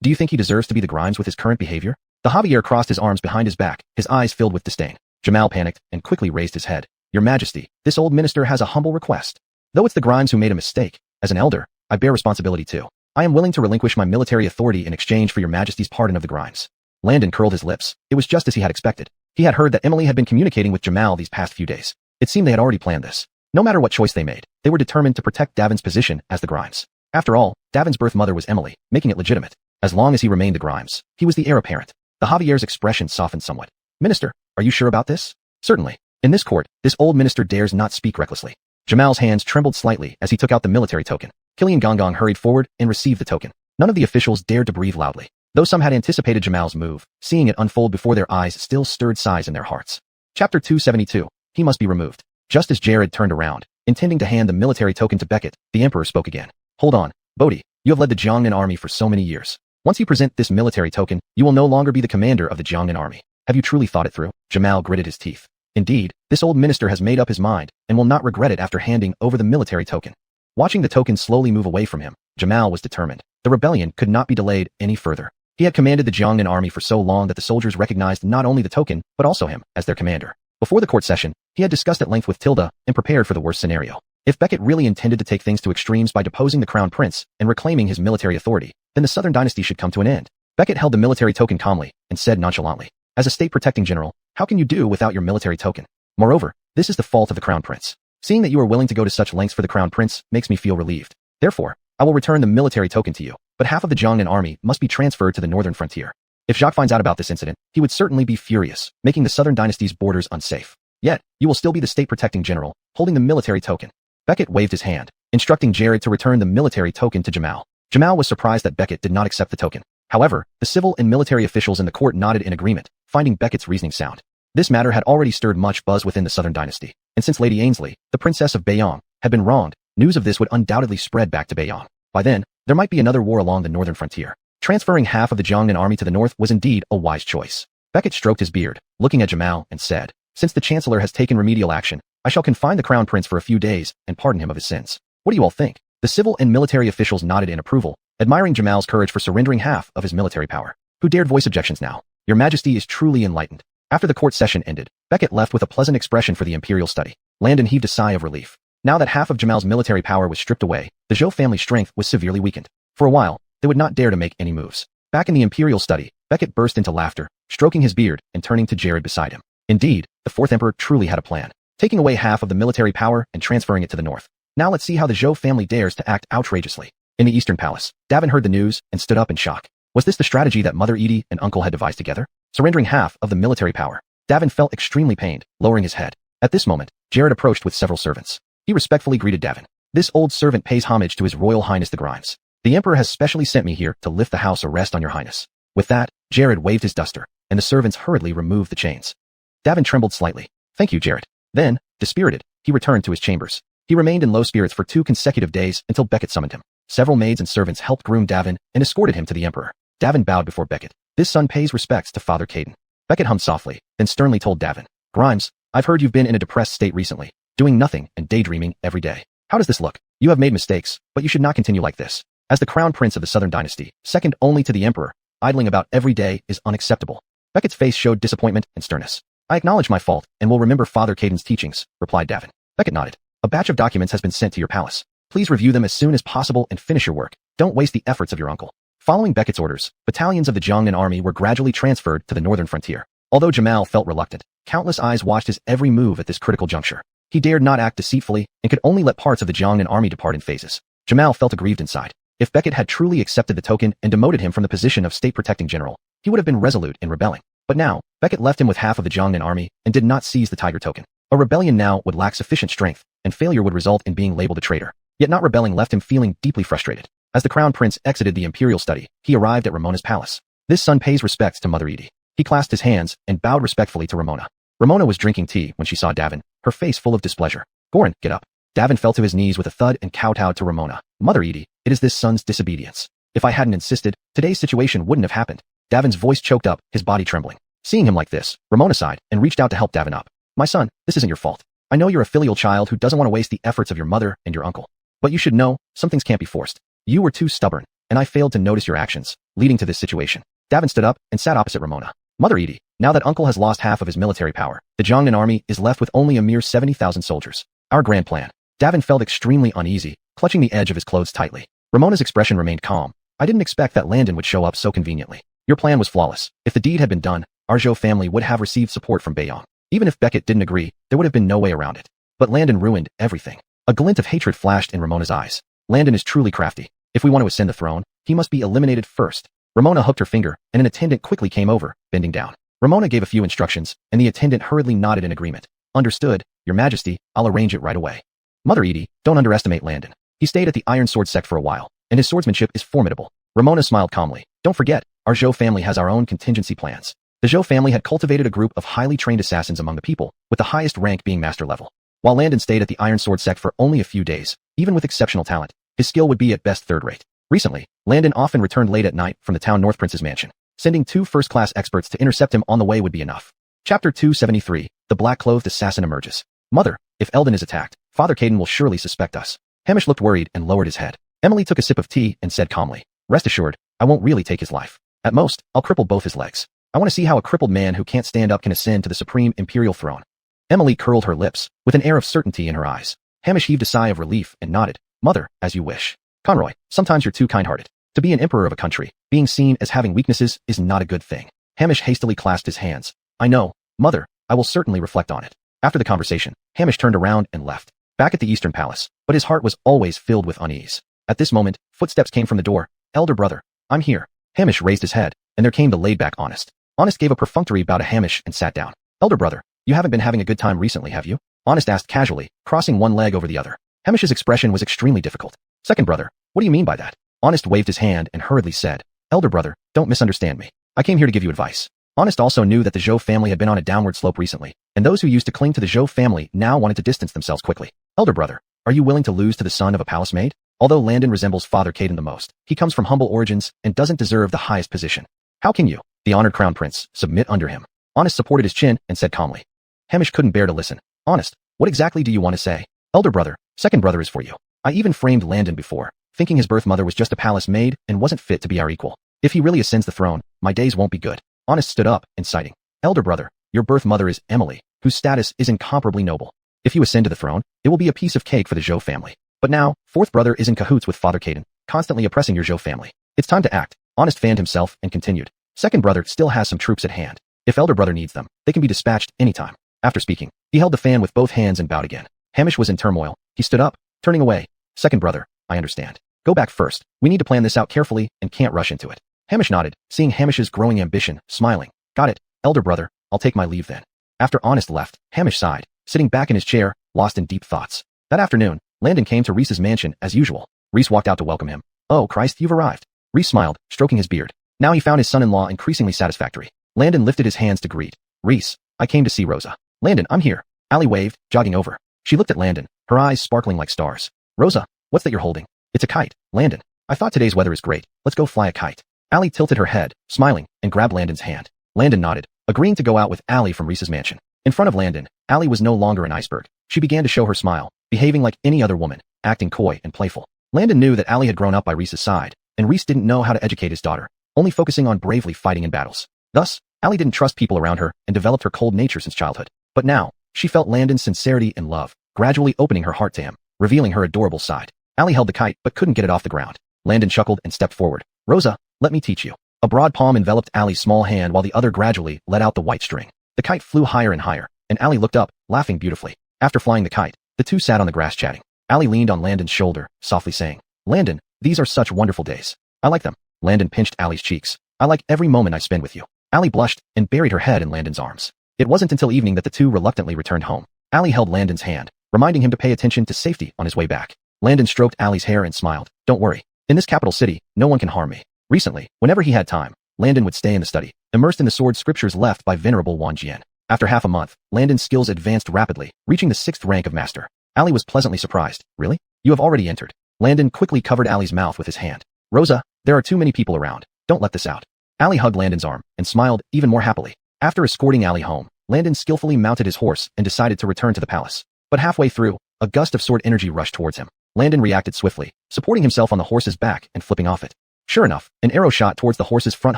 Do you think he deserves to be the Grimes with his current behavior? The Javier crossed his arms behind his back, his eyes filled with disdain. Jamal panicked and quickly raised his head. Your Majesty, this old minister has a humble request. Though it's the Grimes who made a mistake, as an elder, I bear responsibility too. I am willing to relinquish my military authority in exchange for Your Majesty's pardon of the Grimes. Landon curled his lips. It was just as he had expected. He had heard that Emily had been communicating with Jamal these past few days. It seemed they had already planned this. No matter what choice they made, they were determined to protect Davin's position as the Grimes. After all, Davin's birth mother was Emily, making it legitimate. As long as he remained the Grimes, he was the heir apparent. The Javier's expression softened somewhat. Minister, are you sure about this? Certainly. In this court, this old minister dares not speak recklessly. Jamal's hands trembled slightly as he took out the military token. Killian Gongong hurried forward and received the token. None of the officials dared to breathe loudly. Though some had anticipated Jamal's move, seeing it unfold before their eyes still stirred sighs in their hearts. Chapter 272. He must be removed. Just as Jared turned around, intending to hand the military token to Beckett, the Emperor spoke again. Hold on, Bodhi, you have led the Jiangnan army for so many years. Once you present this military token, you will no longer be the commander of the Jiangnan army. Have you truly thought it through? Jamal gritted his teeth. Indeed, this old minister has made up his mind and will not regret it after handing over the military token. Watching the token slowly move away from him, Jamal was determined. The rebellion could not be delayed any further. He had commanded the Jiangnan army for so long that the soldiers recognized not only the token, but also him as their commander. Before the court session, he had discussed at length with Tilda and prepared for the worst scenario. If Beckett really intended to take things to extremes by deposing the crown prince and reclaiming his military authority, then the southern dynasty should come to an end. Beckett held the military token calmly and said nonchalantly, as a state-protecting general, how can you do without your military token? Moreover, this is the fault of the crown prince. Seeing that you are willing to go to such lengths for the crown prince makes me feel relieved. Therefore, I will return the military token to you, but half of the Jiangnan army must be transferred to the northern frontier. If Jacques finds out about this incident, he would certainly be furious, making the southern dynasty's borders unsafe. Yet, you will still be the state-protecting general, holding the military token. Beckett waved his hand, instructing Jared to return the military token to Jamal. Jamal was surprised that Beckett did not accept the token. However, the civil and military officials in the court nodded in agreement, finding Beckett's reasoning sound. This matter had already stirred much buzz within the southern dynasty, and since Lady Ainsley, the princess of Bayong, had been wronged, news of this would undoubtedly spread back to Bayong. By then, there might be another war along the northern frontier. Transferring half of the Jiangnan army to the north was indeed a wise choice. Beckett stroked his beard, looking at Jamal, and said, since the chancellor has taken remedial action, I shall confine the crown prince for a few days and pardon him of his sins. What do you all think? The civil and military officials nodded in approval, admiring Jamal's courage for surrendering half of his military power. Who dared voice objections now? Your Majesty is truly enlightened. After the court session ended, Beckett left with a pleasant expression for the imperial study. Landon heaved a sigh of relief. Now that half of Jamal's military power was stripped away, the Zhou family strength was severely weakened. For a while, they would not dare to make any moves. Back in the imperial study, Beckett burst into laughter, stroking his beard and turning to Jared beside him. Indeed, the fourth emperor truly had a plan, taking away half of the military power and transferring it to the north. Now let's see how the Zhou family dares to act outrageously. In the eastern palace, Davin heard the news and stood up in shock. Was this the strategy that Mother Edie and Uncle had devised together? Surrendering half of the military power. Davin felt extremely pained, lowering his head. At this moment, Jared approached with several servants. He respectfully greeted Davin. This old servant pays homage to His Royal Highness the Grimes. The Emperor has specially sent me here to lift the house arrest on your highness. With that, Jared waved his duster, and the servants hurriedly removed the chains. Davin trembled slightly. Thank you, Jared. Then, dispirited, he returned to his chambers. He remained in low spirits for 2 consecutive days until Beckett summoned him. Several maids and servants helped groom Davin and escorted him to the Emperor. Davin bowed before Beckett. This son pays respects to Father Caden. Beckett hummed softly, then sternly told Davin, Grimes, I've heard you've been in a depressed state recently, doing nothing and daydreaming every day. How does this look? You have made mistakes, but you should not continue like this. As the crown prince of the southern dynasty, second only to the Emperor, idling about every day is unacceptable. Beckett's face showed disappointment and sternness. I acknowledge my fault and will remember Father Caden's teachings, replied Davin. Beckett nodded. A batch of documents has been sent to your palace. Please review them as soon as possible and finish your work. Don't waste the efforts of your uncle. Following Beckett's orders, battalions of the Jiangnan army were gradually transferred to the northern frontier. Although Jamal felt reluctant, countless eyes watched his every move at this critical juncture. He dared not act deceitfully and could only let parts of the Jiangnan army depart in phases. Jamal felt aggrieved inside. If Beckett had truly accepted the token and demoted him from the position of state-protecting general, he would have been resolute in rebelling. But now, Beckett left him with half of the Jiangnan army and did not seize the tiger token. A rebellion now would lack sufficient strength, and failure would result in being labeled a traitor. Yet not rebelling left him feeling deeply frustrated. As the crown prince exited the imperial study, he arrived at Ramona's palace. This son pays respects to Mother Edie. He clasped his hands and bowed respectfully to Ramona. Ramona was drinking tea when she saw Davin, her face full of displeasure. Goran, get up. Davin fell to his knees with a thud and kowtowed to Ramona. Mother Edie, it is this son's disobedience. If I hadn't insisted, today's situation wouldn't have happened. Davin's voice choked up, his body trembling. Seeing him like this, Ramona sighed and reached out to help Davin up. My son, this isn't your fault. I know you're a filial child who doesn't want to waste the efforts of your mother and your uncle. But you should know, some things can't be forced. You were too stubborn, and I failed to notice your actions, leading to this situation. Davin stood up and sat opposite Ramona. Mother Edie, now that uncle has lost half of his military power, the Jiangnan army is left with only a mere 70,000 soldiers. Our grand plan. Davin felt extremely uneasy, clutching the edge of his clothes tightly. Ramona's expression remained calm. I didn't expect that Landon would show up so conveniently. Your plan was flawless. If the deed had been done, our Zhou family would have received support from Beiyang. Even if Beckett didn't agree, there would have been no way around it. But Landon ruined everything. A glint of hatred flashed in Ramona's eyes. Landon is truly crafty. If we want to ascend the throne, he must be eliminated first. Ramona hooked her finger, and an attendant quickly came over, bending down. Ramona gave a few instructions, and the attendant hurriedly nodded in agreement. Understood, Your Majesty, I'll arrange it right away. Mother Edie, don't underestimate Landon. He stayed at the Iron Sword sect for a while, and his swordsmanship is formidable. Ramona smiled calmly. Don't forget, our Zhou family has our own contingency plans. The Zhou family had cultivated a group of highly trained assassins among the people, with the highest rank being master level. While Landon stayed at the Iron Sword sect for only a few days, even with exceptional talent, his skill would be at best third-rate. Recently, Landon often returned late at night from the town North Prince's mansion. Sending 2 first-class experts to intercept him on the way would be enough. Chapter 273, The Black-Clothed Assassin Emerges. Mother, if Eldon is attacked, Father Caden will surely suspect us. Hamish looked worried and lowered his head. Emily took a sip of tea and said calmly, Rest assured, I won't really take his life. At most, I'll cripple both his legs. I want to see how a crippled man who can't stand up can ascend to the supreme imperial throne. Emily curled her lips, with an air of certainty in her eyes. Hamish heaved a sigh of relief and nodded. Mother, as you wish. Conroy, sometimes you're too kind-hearted. To be an emperor of a country, being seen as having weaknesses is not a good thing. Hamish hastily clasped his hands. I know, Mother, I will certainly reflect on it. After the conversation, Hamish turned around and left, back at the Eastern Palace, but his heart was always filled with unease. At this moment, footsteps came from the door. Elder brother, I'm here. Hamish raised his head, and there came the laid-back Honest. Honest gave a perfunctory bow to Hamish and sat down. Elder brother, you haven't been having a good time recently, have you? Honest asked casually, crossing one leg over the other. Hamish's expression was extremely difficult. Second brother, what do you mean by that? Honest waved his hand and hurriedly said, Elder brother, don't misunderstand me. I came here to give you advice. Honest also knew that the Zhou family had been on a downward slope recently, and those who used to cling to the Zhou family now wanted to distance themselves quickly. Elder brother, are you willing to lose to the son of a palace maid? Although Landon resembles Father Caden the most, he comes from humble origins and doesn't deserve the highest position. How can you, the honored crown prince, submit under him? Honest supported his chin and said calmly. Hamish couldn't bear to listen. Honest, what exactly do you want to say? Elder brother, second brother is for you. I even framed Landon before, thinking his birth mother was just a palace maid and wasn't fit to be our equal. If he really ascends the throne, my days won't be good. Honest stood up, inciting. Elder brother, your birth mother is Emily, whose status is incomparably noble. If you ascend to the throne, it will be a piece of cake for the Zhou family. But now, fourth brother is in cahoots with Father Caden, constantly oppressing your Zhou family. It's time to act. Honest fanned himself and continued. Second brother still has some troops at hand. If elder brother needs them, they can be dispatched anytime. After speaking, he held the fan with both hands and bowed again. Hamish was in turmoil. He stood up, turning away. Second brother, I understand. Go back first. We need to plan this out carefully and can't rush into it. Hamish nodded, seeing Hamish's growing ambition, smiling. Got it, elder brother, I'll take my leave then. After Honest left, Hamish sighed, sitting back in his chair, lost in deep thoughts. That afternoon, Landon came to Reese's mansion as usual. Reese walked out to welcome him. Oh Christ, you've arrived. Reese smiled, stroking his beard. Now he found his son-in-law increasingly satisfactory. Landon lifted his hands to greet. Reese, I came to see Rosa. Landon, I'm here. Allie waved, jogging over. She looked at Landon, her eyes sparkling like stars. Rosa, what's that you're holding? It's a kite. Landon, I thought today's weather is great. Let's go fly a kite. Allie tilted her head, smiling, and grabbed Landon's hand. Landon nodded, agreeing to go out with Allie from Reese's mansion. In front of Landon, Allie was no longer an iceberg. She began to show her smile, behaving like any other woman, acting coy and playful. Landon knew that Allie had grown up by Reese's side, and Reese didn't know how to educate his daughter, only focusing on bravely fighting in battles. Thus, Allie didn't trust people around her and developed her cold nature since childhood. But now, she felt Landon's sincerity and love, gradually opening her heart to him, revealing her adorable side. Allie held the kite but couldn't get it off the ground. Landon chuckled and stepped forward. Rosa, let me teach you. A broad palm enveloped Allie's small hand while the other gradually let out the white string. The kite flew higher and higher, and Allie looked up, laughing beautifully. After flying the kite, the two sat on the grass chatting. Allie leaned on Landon's shoulder, softly saying, Landon, these are such wonderful days. I like them. Landon pinched Allie's cheeks. I like every moment I spend with you. Allie blushed and buried her head in Landon's arms. It wasn't until evening that the two reluctantly returned home. Allie held Landon's hand, reminding him to pay attention to safety on his way back. Landon stroked Allie's hair and smiled. Don't worry. In this capital city, no one can harm me. Recently, whenever he had time, Landon would stay in the study, immersed in the sword scriptures left by venerable Wang Jian. After half a month, Landon's skills advanced rapidly, reaching the 6th rank of master. Ali was pleasantly surprised. Really? You have already entered. Landon quickly covered Ali's mouth with his hand. Rosa, there are too many people around. Don't let this out. Ali hugged Landon's arm and smiled even more happily. After escorting Ali home, Landon skillfully mounted his horse and decided to return to the palace. But halfway through, a gust of sword energy rushed towards him. Landon reacted swiftly, supporting himself on the horse's back and flipping off it. Sure enough, an arrow shot towards the horse's front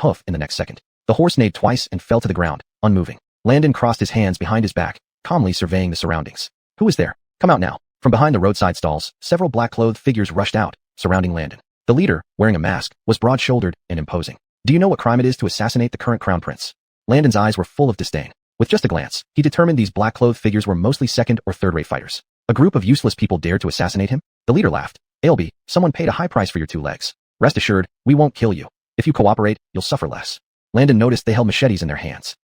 hoof in the next second. The horse neighed twice and fell to the ground, unmoving. Landon crossed his hands behind his back, calmly surveying the surroundings. Who is there? Come out now. From behind the roadside stalls, several black-clothed figures rushed out, surrounding Landon. The leader, wearing a mask, was broad-shouldered and imposing. Do you know what crime it is to assassinate the current crown prince? Landon's eyes were full of disdain. With just a glance, he determined these black-clothed figures were mostly second- or third-rate fighters. A group of useless people dared to assassinate him? The leader laughed. Ailby, someone paid a high price for your 2 legs. Rest assured, we won't kill you. If you cooperate, you'll suffer less. Landon noticed they held machetes in their hands.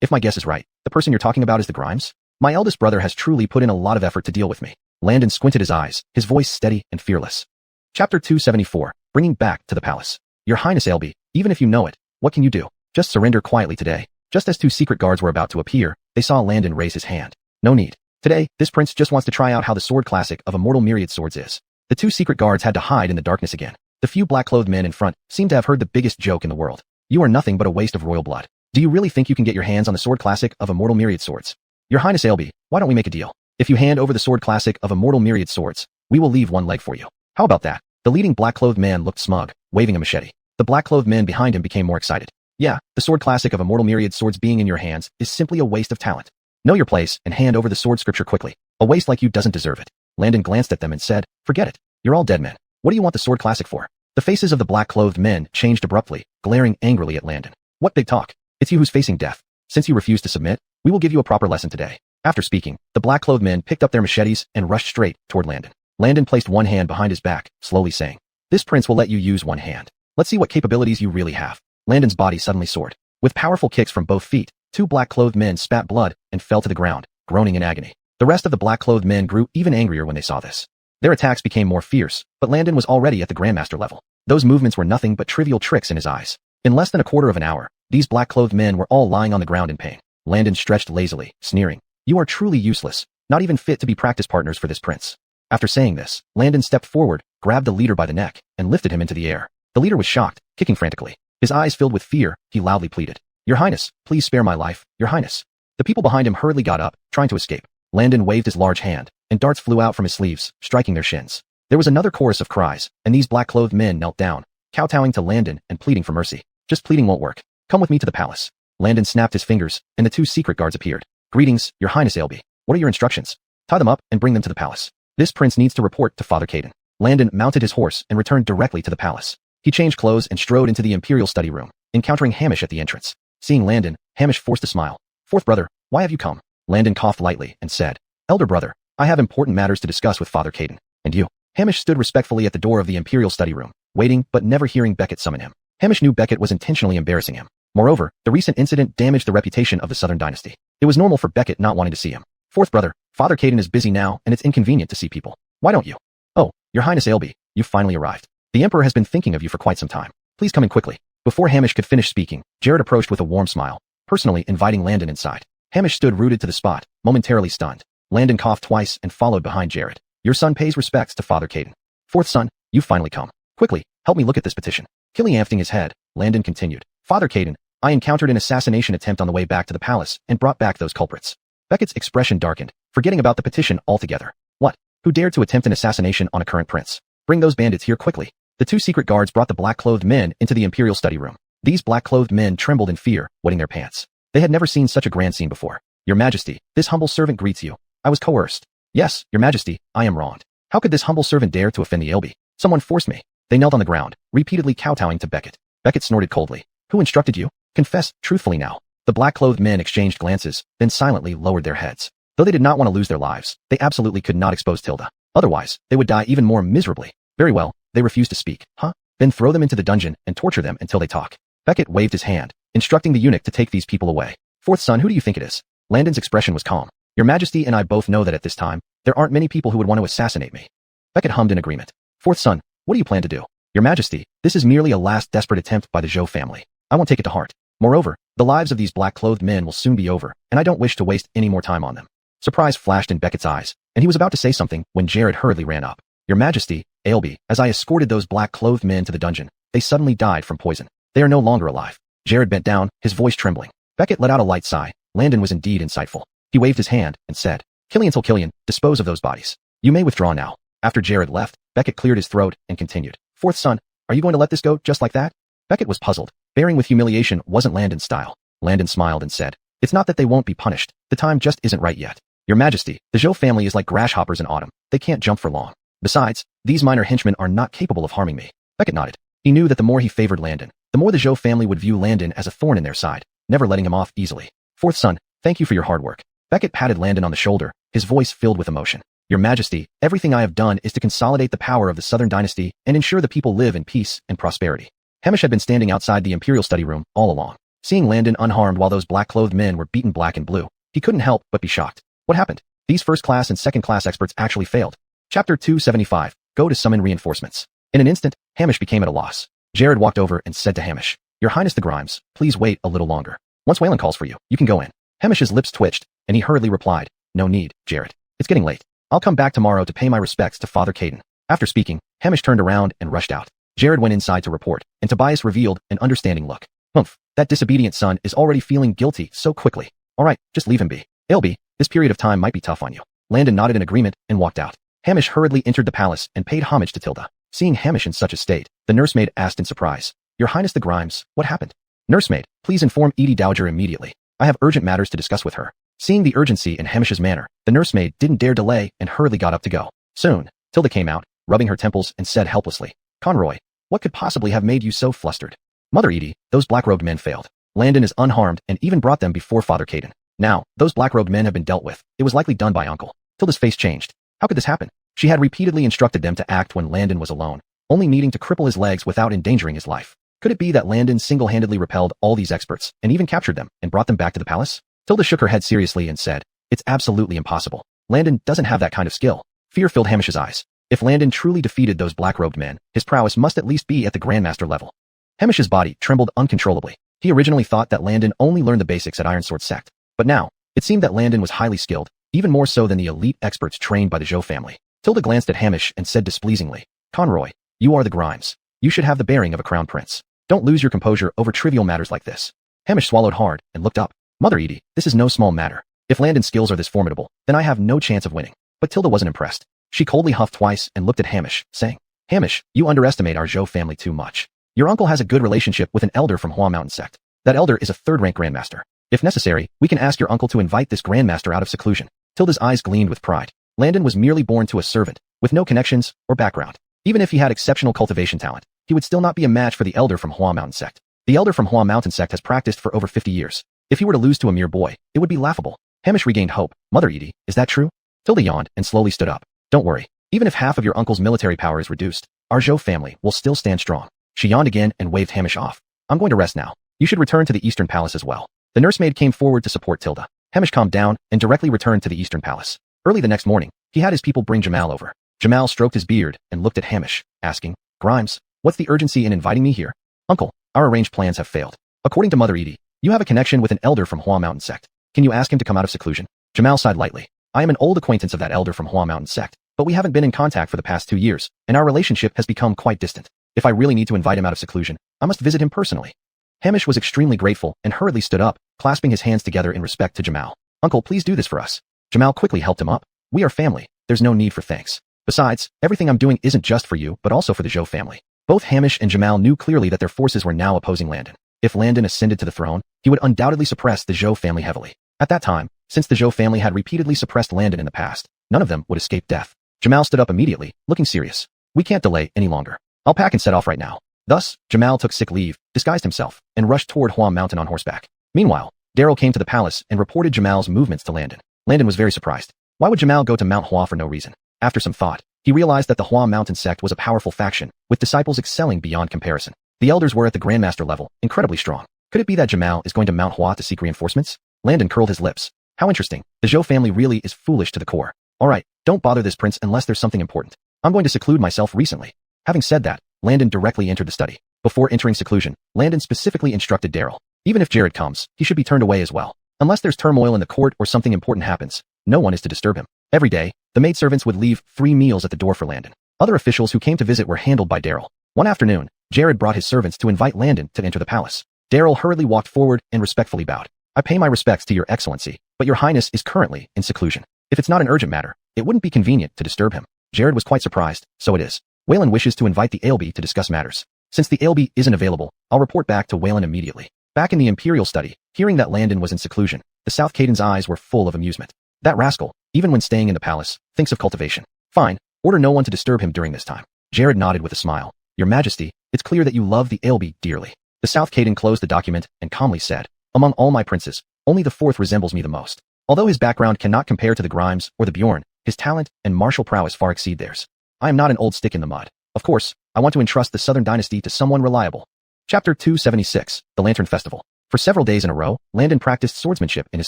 If my guess is right, the person you're talking about is the Grimes? My eldest brother has truly put in a lot of effort to deal with me. Landon squinted his eyes, his voice steady and fearless. Chapter 274, Bringing Back to the Palace. Your Highness Ailby, even if you know it, what can you do? Just surrender quietly today. Just as 2 secret guards were about to appear, they saw Landon raise his hand. No need. Today, this prince just wants to try out how the sword classic of immortal myriad swords is. The 2 secret guards had to hide in the darkness again. The few black-clothed men in front seemed to have heard the biggest joke in the world. You are nothing but a waste of royal blood. Do you really think you can get your hands on the sword classic of immortal myriad swords? Your Highness Ailby, why don't we make a deal? If you hand over the sword classic of immortal myriad swords, we will leave 1 leg for you. How about that? The leading black-clothed man looked smug, waving a machete. The black-clothed men behind him became more excited. Yeah, the sword classic of immortal myriad swords being in your hands is simply a waste of talent. Know your place and hand over the sword scripture quickly. A waste like you doesn't deserve it. Landon glanced at them and said, forget it. You're all dead men. What do you want the sword classic for? The faces of the black-clothed men changed abruptly, glaring angrily at Landon. What big talk? It's you who's facing death. Since you refuse to submit, we will give you a proper lesson today. After speaking, the black-clothed men picked up their machetes and rushed straight toward Landon. Landon placed 1 hand behind his back, slowly saying, this prince will let you use 1 hand. Let's see what capabilities you really have. Landon's body suddenly soared. With powerful kicks from both feet, 2 black-clothed men spat blood and fell to the ground, groaning in agony. The rest of the black-clothed men grew even angrier when they saw this. Their attacks became more fierce, but Landon was already at the Grandmaster level. Those movements were nothing but trivial tricks in his eyes. In less than a quarter of an hour, these black-clothed men were all lying on the ground in pain. Landon stretched lazily, sneering. You are truly useless, not even fit to be practice partners for this prince. After saying this, Landon stepped forward, grabbed the leader by the neck, and lifted him into the air. The leader was shocked, kicking frantically. His eyes filled with fear, he loudly pleaded. Your Highness, please spare my life, Your Highness. The people behind him hurriedly got up, trying to escape. Landon waved his large hand, and darts flew out from his sleeves, striking their shins. There was another chorus of cries, and these black-clothed men knelt down, kowtowing to Landon and pleading for mercy. Just pleading won't work. Come with me to the palace. Landon snapped his fingers, and the 2 secret guards appeared. Greetings, Your Highness Ailby. What are your instructions? Tie them up and bring them to the palace. This prince needs to report to Father Caden. Landon mounted his horse and returned directly to the palace. He changed clothes and strode into the imperial study room, encountering Hamish at the entrance. Seeing Landon, Hamish forced a smile. Fourth brother, why have you come? Landon coughed lightly and said, Elder brother, I have important matters to discuss with Father Caden. And you? Hamish stood respectfully at the door of the imperial study room, waiting but never hearing Beckett summon him. Hamish knew Beckett was intentionally embarrassing him. Moreover, the recent incident damaged the reputation of the Southern Dynasty. It was normal for Beckett not wanting to see him. Fourth brother, Father Caden is busy now and it's inconvenient to see people. Why don't you? Oh, Your Highness Ailby, you've finally arrived. The Emperor has been thinking of you for quite some time. Please come in quickly. Before Hamish could finish speaking, Jared approached with a warm smile, personally inviting Landon inside. Hamish stood rooted to the spot, momentarily stunned. Landon coughed twice and followed behind Jared. Your son pays respects to Father Caden. Fourth son, you've finally come. Quickly, help me look at this petition. Killiampting his head, Landon continued. Father Caden, I encountered an assassination attempt on the way back to the palace and brought back those culprits. Beckett's expression darkened, forgetting about the petition altogether. What? Who dared to attempt an assassination on a current prince? Bring those bandits here quickly. The 2 secret guards brought the black-clothed men into the imperial study room. These black-clothed men trembled in fear, wetting their pants. They had never seen such a grand scene before. Your Majesty, this humble servant greets you. I was coerced. Yes, Your Majesty, I am wronged. How could this humble servant dare to offend the Ailby? Someone forced me. They knelt on the ground, repeatedly kowtowing to Beckett. Beckett snorted coldly. Who instructed you? Confess truthfully now. The black-clothed men exchanged glances, then silently lowered their heads. Though they did not want to lose their lives, they absolutely could not expose Tilda. Otherwise, they would die even more miserably. Very well, they refuse to speak. Huh? Then throw them into the dungeon and torture them until they talk. Beckett waved his hand, instructing the eunuch to take these people away. Fourth son, who do you think it is? Landon's expression was calm. Your Majesty and I both know that at this time, there aren't many people who would want to assassinate me. Beckett hummed in agreement. Fourth son, what do you plan to do? Your Majesty, this is merely a last desperate attempt by the Zhou family. I won't take it to heart. Moreover, the lives of these black-clothed men will soon be over, and I don't wish to waste any more time on them. Surprise flashed in Beckett's eyes, and he was about to say something when Jared hurriedly ran up. Your Majesty, Ailby, as I escorted those black-clothed men to the dungeon, they suddenly died from poison. They are no longer alive. Jared bent down, his voice trembling. Beckett let out a light sigh. Landon was indeed insightful. He waved his hand and said, Killian till Killian, dispose of those bodies. You may withdraw now. After Jared left, Beckett cleared his throat and continued. Fourth son, are you going to let this go just like that? Beckett was puzzled. Bearing with humiliation wasn't Landon's style. Landon smiled and said, It's not that they won't be punished. The time just isn't right yet. Your Majesty, the Zhou family is like grasshoppers in autumn. They can't jump for long. Besides, these minor henchmen are not capable of harming me. Beckett nodded. He knew that the more he favored Landon, the more the Zhou family would view Landon as a thorn in their side, never letting him off easily. Fourth son, thank you for your hard work. Beckett patted Landon on the shoulder, his voice filled with emotion. Your Majesty, everything I have done is to consolidate the power of the Southern Dynasty and ensure the people live in peace and prosperity. Hamish had been standing outside the Imperial study room all along. Seeing Landon unharmed while those black-clothed men were beaten black and blue, he couldn't help but be shocked. What happened? These first-class and second-class experts actually failed. Chapter 275, Go to summon reinforcements. In an instant, Hamish became at a loss. Jared walked over and said to Hamish, Your Highness the Grimes, please wait a little longer. Once Wayland calls for you, you can go in. Hamish's lips twitched, and he hurriedly replied, No need, Jared. It's getting late. I'll come back tomorrow to pay my respects to Father Caden. After speaking, Hamish turned around and rushed out. Jared went inside to report, and Tobias revealed an understanding look. Humph, that disobedient son is already feeling guilty so quickly. All right, just leave him be. Ailby, this period of time might be tough on you. Landon nodded in agreement and walked out. Hamish hurriedly entered the palace and paid homage to Tilda. Seeing Hamish in such a state, the nursemaid asked in surprise, Your Highness the Grimes, what happened? Nursemaid, please inform Edie Dowager immediately. I have urgent matters to discuss with her. Seeing the urgency in Hamish's manner, the nursemaid didn't dare delay and hurriedly got up to go. Soon, Tilda came out, rubbing her temples and said helplessly, Conroy, what could possibly have made you so flustered? Mother Edie, those black-robed men failed. Landon is unharmed and even brought them before Father Caden. Now, those black-robed men have been dealt with. It was likely done by Uncle. Tilda's face changed. How could this happen? She had repeatedly instructed them to act when Landon was alone, only needing to cripple his legs without endangering his life. Could it be that Landon single-handedly repelled all these experts and even captured them and brought them back to the palace? Tilda shook her head seriously and said, It's absolutely impossible. Landon doesn't have that kind of skill. Fear filled Hamish's eyes. If Landon truly defeated those black-robed men, his prowess must at least be at the Grandmaster level. Hamish's body trembled uncontrollably. He originally thought that Landon only learned the basics at Ironsword Sect, but now, it seemed that Landon was highly skilled, even more so than the elite experts trained by the Zhou family. Tilda glanced at Hamish and said displeasingly, Conroy, you are the Grimes. You should have the bearing of a crown prince. Don't lose your composure over trivial matters like this. Hamish swallowed hard and looked up. Mother Edie, this is no small matter. If Landon's skills are this formidable, then I have no chance of winning. But Tilda wasn't impressed. She coldly huffed twice and looked at Hamish, saying, Hamish, you underestimate our Zhou family too much. Your uncle has a good relationship with an elder from Hua Mountain Sect. That elder is a third-rank grandmaster. If necessary, we can ask your uncle to invite this grandmaster out of seclusion. Tilda's eyes gleamed with pride. Landon was merely born to a servant, with no connections or background. Even if he had exceptional cultivation talent, he would still not be a match for the elder from Hua Mountain Sect. The elder from Hua Mountain Sect has practiced for over 50 years. If he were to lose to a mere boy, it would be laughable. Hamish regained hope. Mother Edie, is that true? Tilda yawned and slowly stood up. Don't worry. Even if half of your uncle's military power is reduced, our Zhou family will still stand strong. She yawned again and waved Hamish off. I'm going to rest now. You should return to the Eastern Palace as well. The nursemaid came forward to support Tilda. Hamish calmed down and directly returned to the Eastern Palace. Early the next morning, he had his people bring Jamal over. Jamal stroked his beard and looked at Hamish, asking, Grimes, what's the urgency in inviting me here? Uncle, our arranged plans have failed. According to Mother Edie, you have a connection with an elder from Hua Mountain Sect. Can you ask him to come out of seclusion? Jamal sighed lightly. I am an old acquaintance of that elder from Hua Mountain Sect, but we haven't been in contact for the past 2 years, and our relationship has become quite distant. If I really need to invite him out of seclusion, I must visit him personally. Hamish was extremely grateful and hurriedly stood up, clasping his hands together in respect to Jamal. Uncle, please do this for us. Jamal quickly helped him up. We are family. There's no need for thanks. Besides, everything I'm doing isn't just for you, but also for the Zhou family. Both Hamish and Jamal knew clearly that their forces were now opposing Landon. If Landon ascended to the throne, he would undoubtedly suppress the Zhou family heavily. At that time, since the Zhou family had repeatedly suppressed Landon in the past, none of them would escape death. Jamal stood up immediately, looking serious. We can't delay any longer. I'll pack and set off right now. Thus, Jamal took sick leave, disguised himself, and rushed toward Hua Mountain on horseback. Meanwhile, Darrow came to the palace and reported Jamal's movements to Landon. Landon was very surprised. Why would Jamal go to Mount Hua for no reason? After some thought, he realized that the Hua Mountain sect was a powerful faction, with disciples excelling beyond comparison. The elders were at the Grandmaster level, incredibly strong. Could it be that Jamal is going to Mount Hua to seek reinforcements? Landon curled his lips. How interesting. The Zhou family really is foolish to the core. Alright, don't bother this prince unless there's something important. I'm going to seclude myself recently. Having said that, Landon directly entered the study. Before entering seclusion, Landon specifically instructed Daryl. Even if Jared comes, he should be turned away as well. Unless there's turmoil in the court or something important happens, no one is to disturb him. Every day, the maidservants would leave 3 meals at the door for Landon. Other officials who came to visit were handled by Daryl. One afternoon, Jared brought his servants to invite Landon to enter the palace. Daryl hurriedly walked forward and respectfully bowed. I pay my respects to your excellency, but your highness is currently in seclusion. If it's not an urgent matter, it wouldn't be convenient to disturb him. Jared was quite surprised, so it is. Waylon wishes to invite the ALB to discuss matters. Since the ALB isn't available, I'll report back to Waylon immediately. Back in the Imperial study, hearing that Landon was in seclusion, the South Caden's eyes were full of amusement. That rascal, even when staying in the palace, thinks of cultivation. Fine, order no one to disturb him during this time. Jared nodded with a smile. Your Majesty, it's clear that you love the ALB dearly. The South Caden closed the document and calmly said, among all my princes, only the 4th resembles me the most. Although his background cannot compare to the Grimes or the Bjorn, his talent and martial prowess far exceed theirs. I am not an old stick in the mud. Of course, I want to entrust the Southern Dynasty to someone reliable. Chapter 276, The Lantern Festival. For several days in a row, Landon practiced swordsmanship in his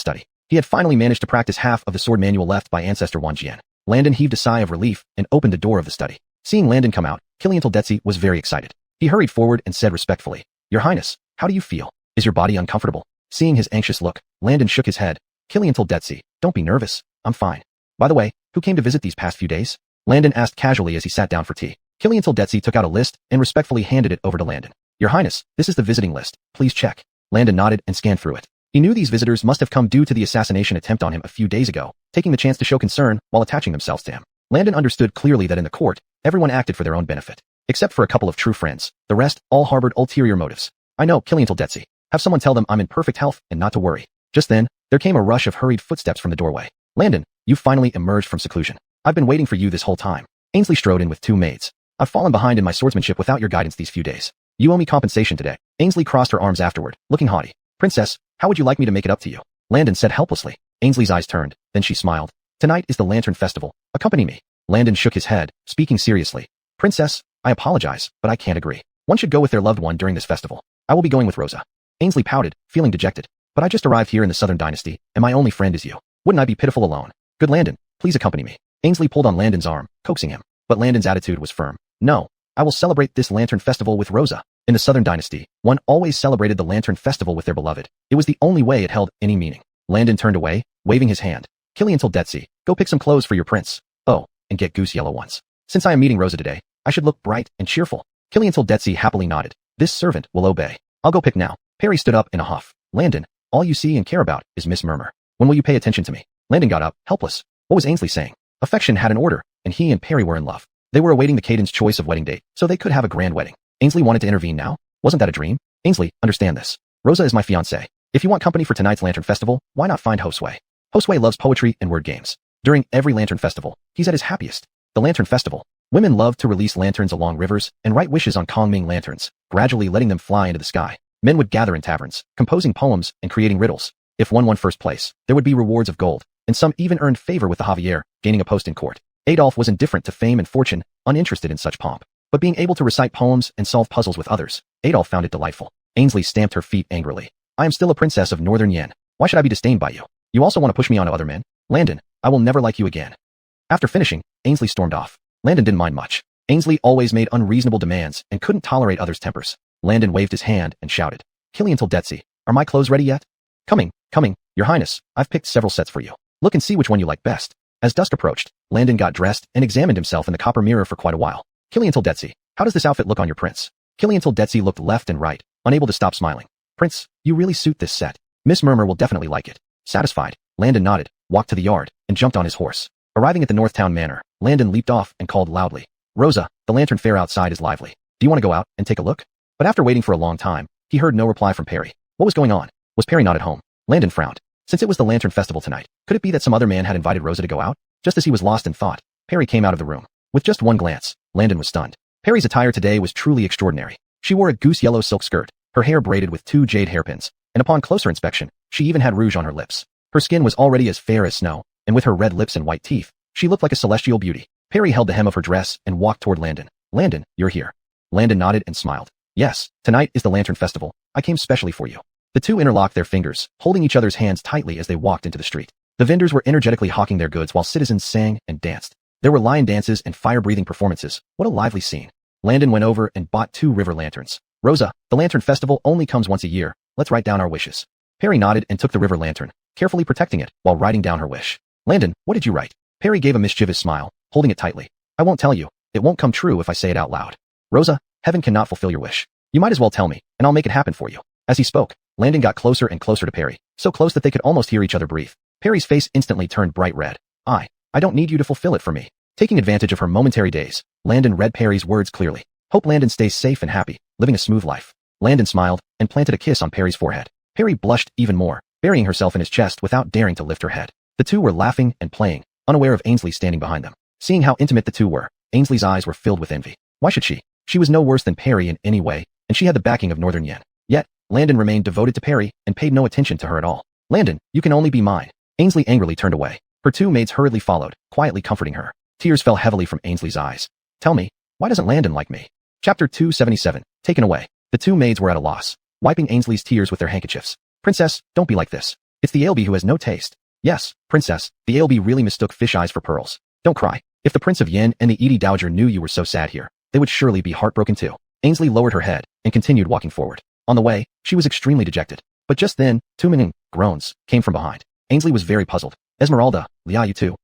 study. He had finally managed to practice half of the sword manual left by ancestor Wan Jian. Landon heaved a sigh of relief and opened the door of the study. Seeing Landon come out, Killiantal Detsy was very excited. He hurried forward and said respectfully, Your Highness, how do you feel? Is your body uncomfortable? Seeing his anxious look, Landon shook his head. Killiantal Detsy, don't be nervous. I'm fine. By the way, who came to visit these past few days? Landon asked casually as he sat down for tea. Killiantal Detsy took out a list and respectfully handed it over to Landon. Your Highness, this is the visiting list. Please check. Landon nodded and scanned through it. He knew these visitors must have come due to the assassination attempt on him a few days ago, taking the chance to show concern while attaching themselves to him. Landon understood clearly that in the court, everyone acted for their own benefit. Except for a couple of true friends, the rest all harbored ulterior motives. I know, Killiantal Detsy. Have someone tell them I'm in perfect health and not to worry. Just then, there came a rush of hurried footsteps from the doorway. Landon, you finally emerged from seclusion. I've been waiting for you this whole time. Ainsley strode in with 2 maids. I've fallen behind in my swordsmanship without your guidance these few days. You owe me compensation today. Ainsley crossed her arms afterward, looking haughty. Princess, how would you like me to make it up to you? Landon said helplessly. Ainsley's eyes turned, then she smiled. Tonight is the Lantern Festival. Accompany me. Landon shook his head, speaking seriously. Princess, I apologize, but I can't agree. One should go with their loved one during this festival. I will be going with Rosa. Ainsley pouted, feeling dejected. But I just arrived here in the Southern Dynasty, and my only friend is you. Wouldn't I be pitiful alone? Good Landon, please accompany me. Ainsley pulled on Landon's arm, coaxing him. But Landon's attitude was firm. No, I will celebrate this Lantern Festival with Rosa. In the Southern Dynasty, one always celebrated the Lantern Festival with their beloved. It was the only way it held any meaning. Landon turned away, waving his hand. Killiantal Detsy, go pick some clothes for your prince. Oh, and get goose yellow ones. Since I am meeting Rosa today, I should look bright and cheerful. Killiantal Detsy happily nodded. This servant will obey. I'll go pick now. Perry stood up in a huff. Landon, all you see and care about is Miss Murmur. When will you pay attention to me? Landon got up, helpless. What was Ainsley saying? Affection had an order, and he and Perry were in love. They were awaiting the Caden's choice of wedding date, so they could have a grand wedding. Ainsley wanted to intervene now? Wasn't that a dream? Ainsley, understand this. Rosa is my fiancée. If you want company for tonight's Lantern Festival, why not find Josue? Josue loves poetry and word games. During every Lantern Festival, he's at his happiest. The Lantern Festival. Women love to release lanterns along rivers and write wishes on Kongming lanterns, gradually letting them fly into the sky. Men would gather in taverns, composing poems and creating riddles. If one won first place, there would be rewards of gold, and some even earned favor with the Javier, gaining a post in court. Adolphe was indifferent to fame and fortune, uninterested in such pomp. But being able to recite poems and solve puzzles with others, Adolphe found it delightful. Ainsley stamped her feet angrily. I am still a princess of Northern Yen. Why should I be disdained by you? You also want to push me onto other men? Landon, I will never like you again. After finishing, Ainsley stormed off. Landon didn't mind much. Ainsley always made unreasonable demands and couldn't tolerate others' tempers. Landon waved his hand and shouted, Killiantal Detsy, are my clothes ready yet? Coming, your highness, I've picked several sets for you. Look and see which one you like best. As dusk approached, Landon got dressed and examined himself in the copper mirror for quite a while. Killiantal Detsy, how does this outfit look on your prince? Killiantal Detsy looked left and right, unable to stop smiling. Prince, you really suit this set. Miss Murmur will definitely like it. Satisfied, Landon nodded, walked to the yard, and jumped on his horse. Arriving at the Northtown Manor, Landon leaped off and called loudly. Rosa, the lantern fair outside is lively. Do you want to go out and take a look? But after waiting for a long time, he heard no reply from Perry. What was going on? Was Perry not at home? Landon frowned. Since it was the Lantern Festival tonight, could it be that some other man had invited Rosa to go out? Just as he was lost in thought, Perry came out of the room. With just one glance, Landon was stunned. Perry's attire today was truly extraordinary. She wore a goose yellow silk skirt, her hair braided with 2 jade hairpins, and upon closer inspection, she even had rouge on her lips. Her skin was already as fair as snow, and with her red lips and white teeth, she looked like a celestial beauty. Perry held the hem of her dress and walked toward Landon. Landon, you're here. Landon nodded and smiled. Yes, tonight is the Lantern Festival. I came specially for you. The two interlocked their fingers, holding each other's hands tightly as they walked into the street. The vendors were energetically hawking their goods while citizens sang and danced. There were lion dances and fire-breathing performances. What a lively scene. Landon went over and bought 2 river lanterns. Rosa, the lantern festival only comes once a year. Let's write down our wishes. Perry nodded and took the river lantern, carefully protecting it while writing down her wish. Landon, what did you write? Perry gave a mischievous smile, holding it tightly. I won't tell you. It won't come true if I say it out loud. Rosa, heaven cannot fulfill your wish. You might as well tell me, and I'll make it happen for you. As he spoke, Landon got closer and closer to Perry, so close that they could almost hear each other breathe. Perry's face instantly turned bright red. I don't need you to fulfill it for me. Taking advantage of her momentary daze, Landon read Perry's words clearly. Hope Landon stays safe and happy, living a smooth life. Landon smiled and planted a kiss on Perry's forehead. Perry blushed even more, burying herself in his chest without daring to lift her head. The two were laughing and playing, unaware of Ainsley standing behind them. Seeing how intimate the two were, Ainsley's eyes were filled with envy. Why should she? She was no worse than Perry in any way, and she had the backing of Northern Yen. Yet, Landon remained devoted to Perry and paid no attention to her at all. Landon, you can only be mine. Ainsley angrily turned away. Her 2 maids hurriedly followed, quietly comforting her. Tears fell heavily from Ainsley's eyes. Tell me, why doesn't Landon like me? Chapter 277, Taken Away. The 2 maids were at a loss, wiping Ainsley's tears with their handkerchiefs. Princess, don't be like this. It's the Ailbe who has no taste. Yes, Princess, the Ailbe really mistook fish eyes for pearls. Don't cry. If the Prince of Yen and the Edie Dowager knew you were so sad here, they would surely be heartbroken too. Ainsley lowered her head and continued walking forward. On the way, she was extremely dejected. But just then, 2 men groans came from behind. Ainsley was very puzzled. Esmeralda, Lia, you too?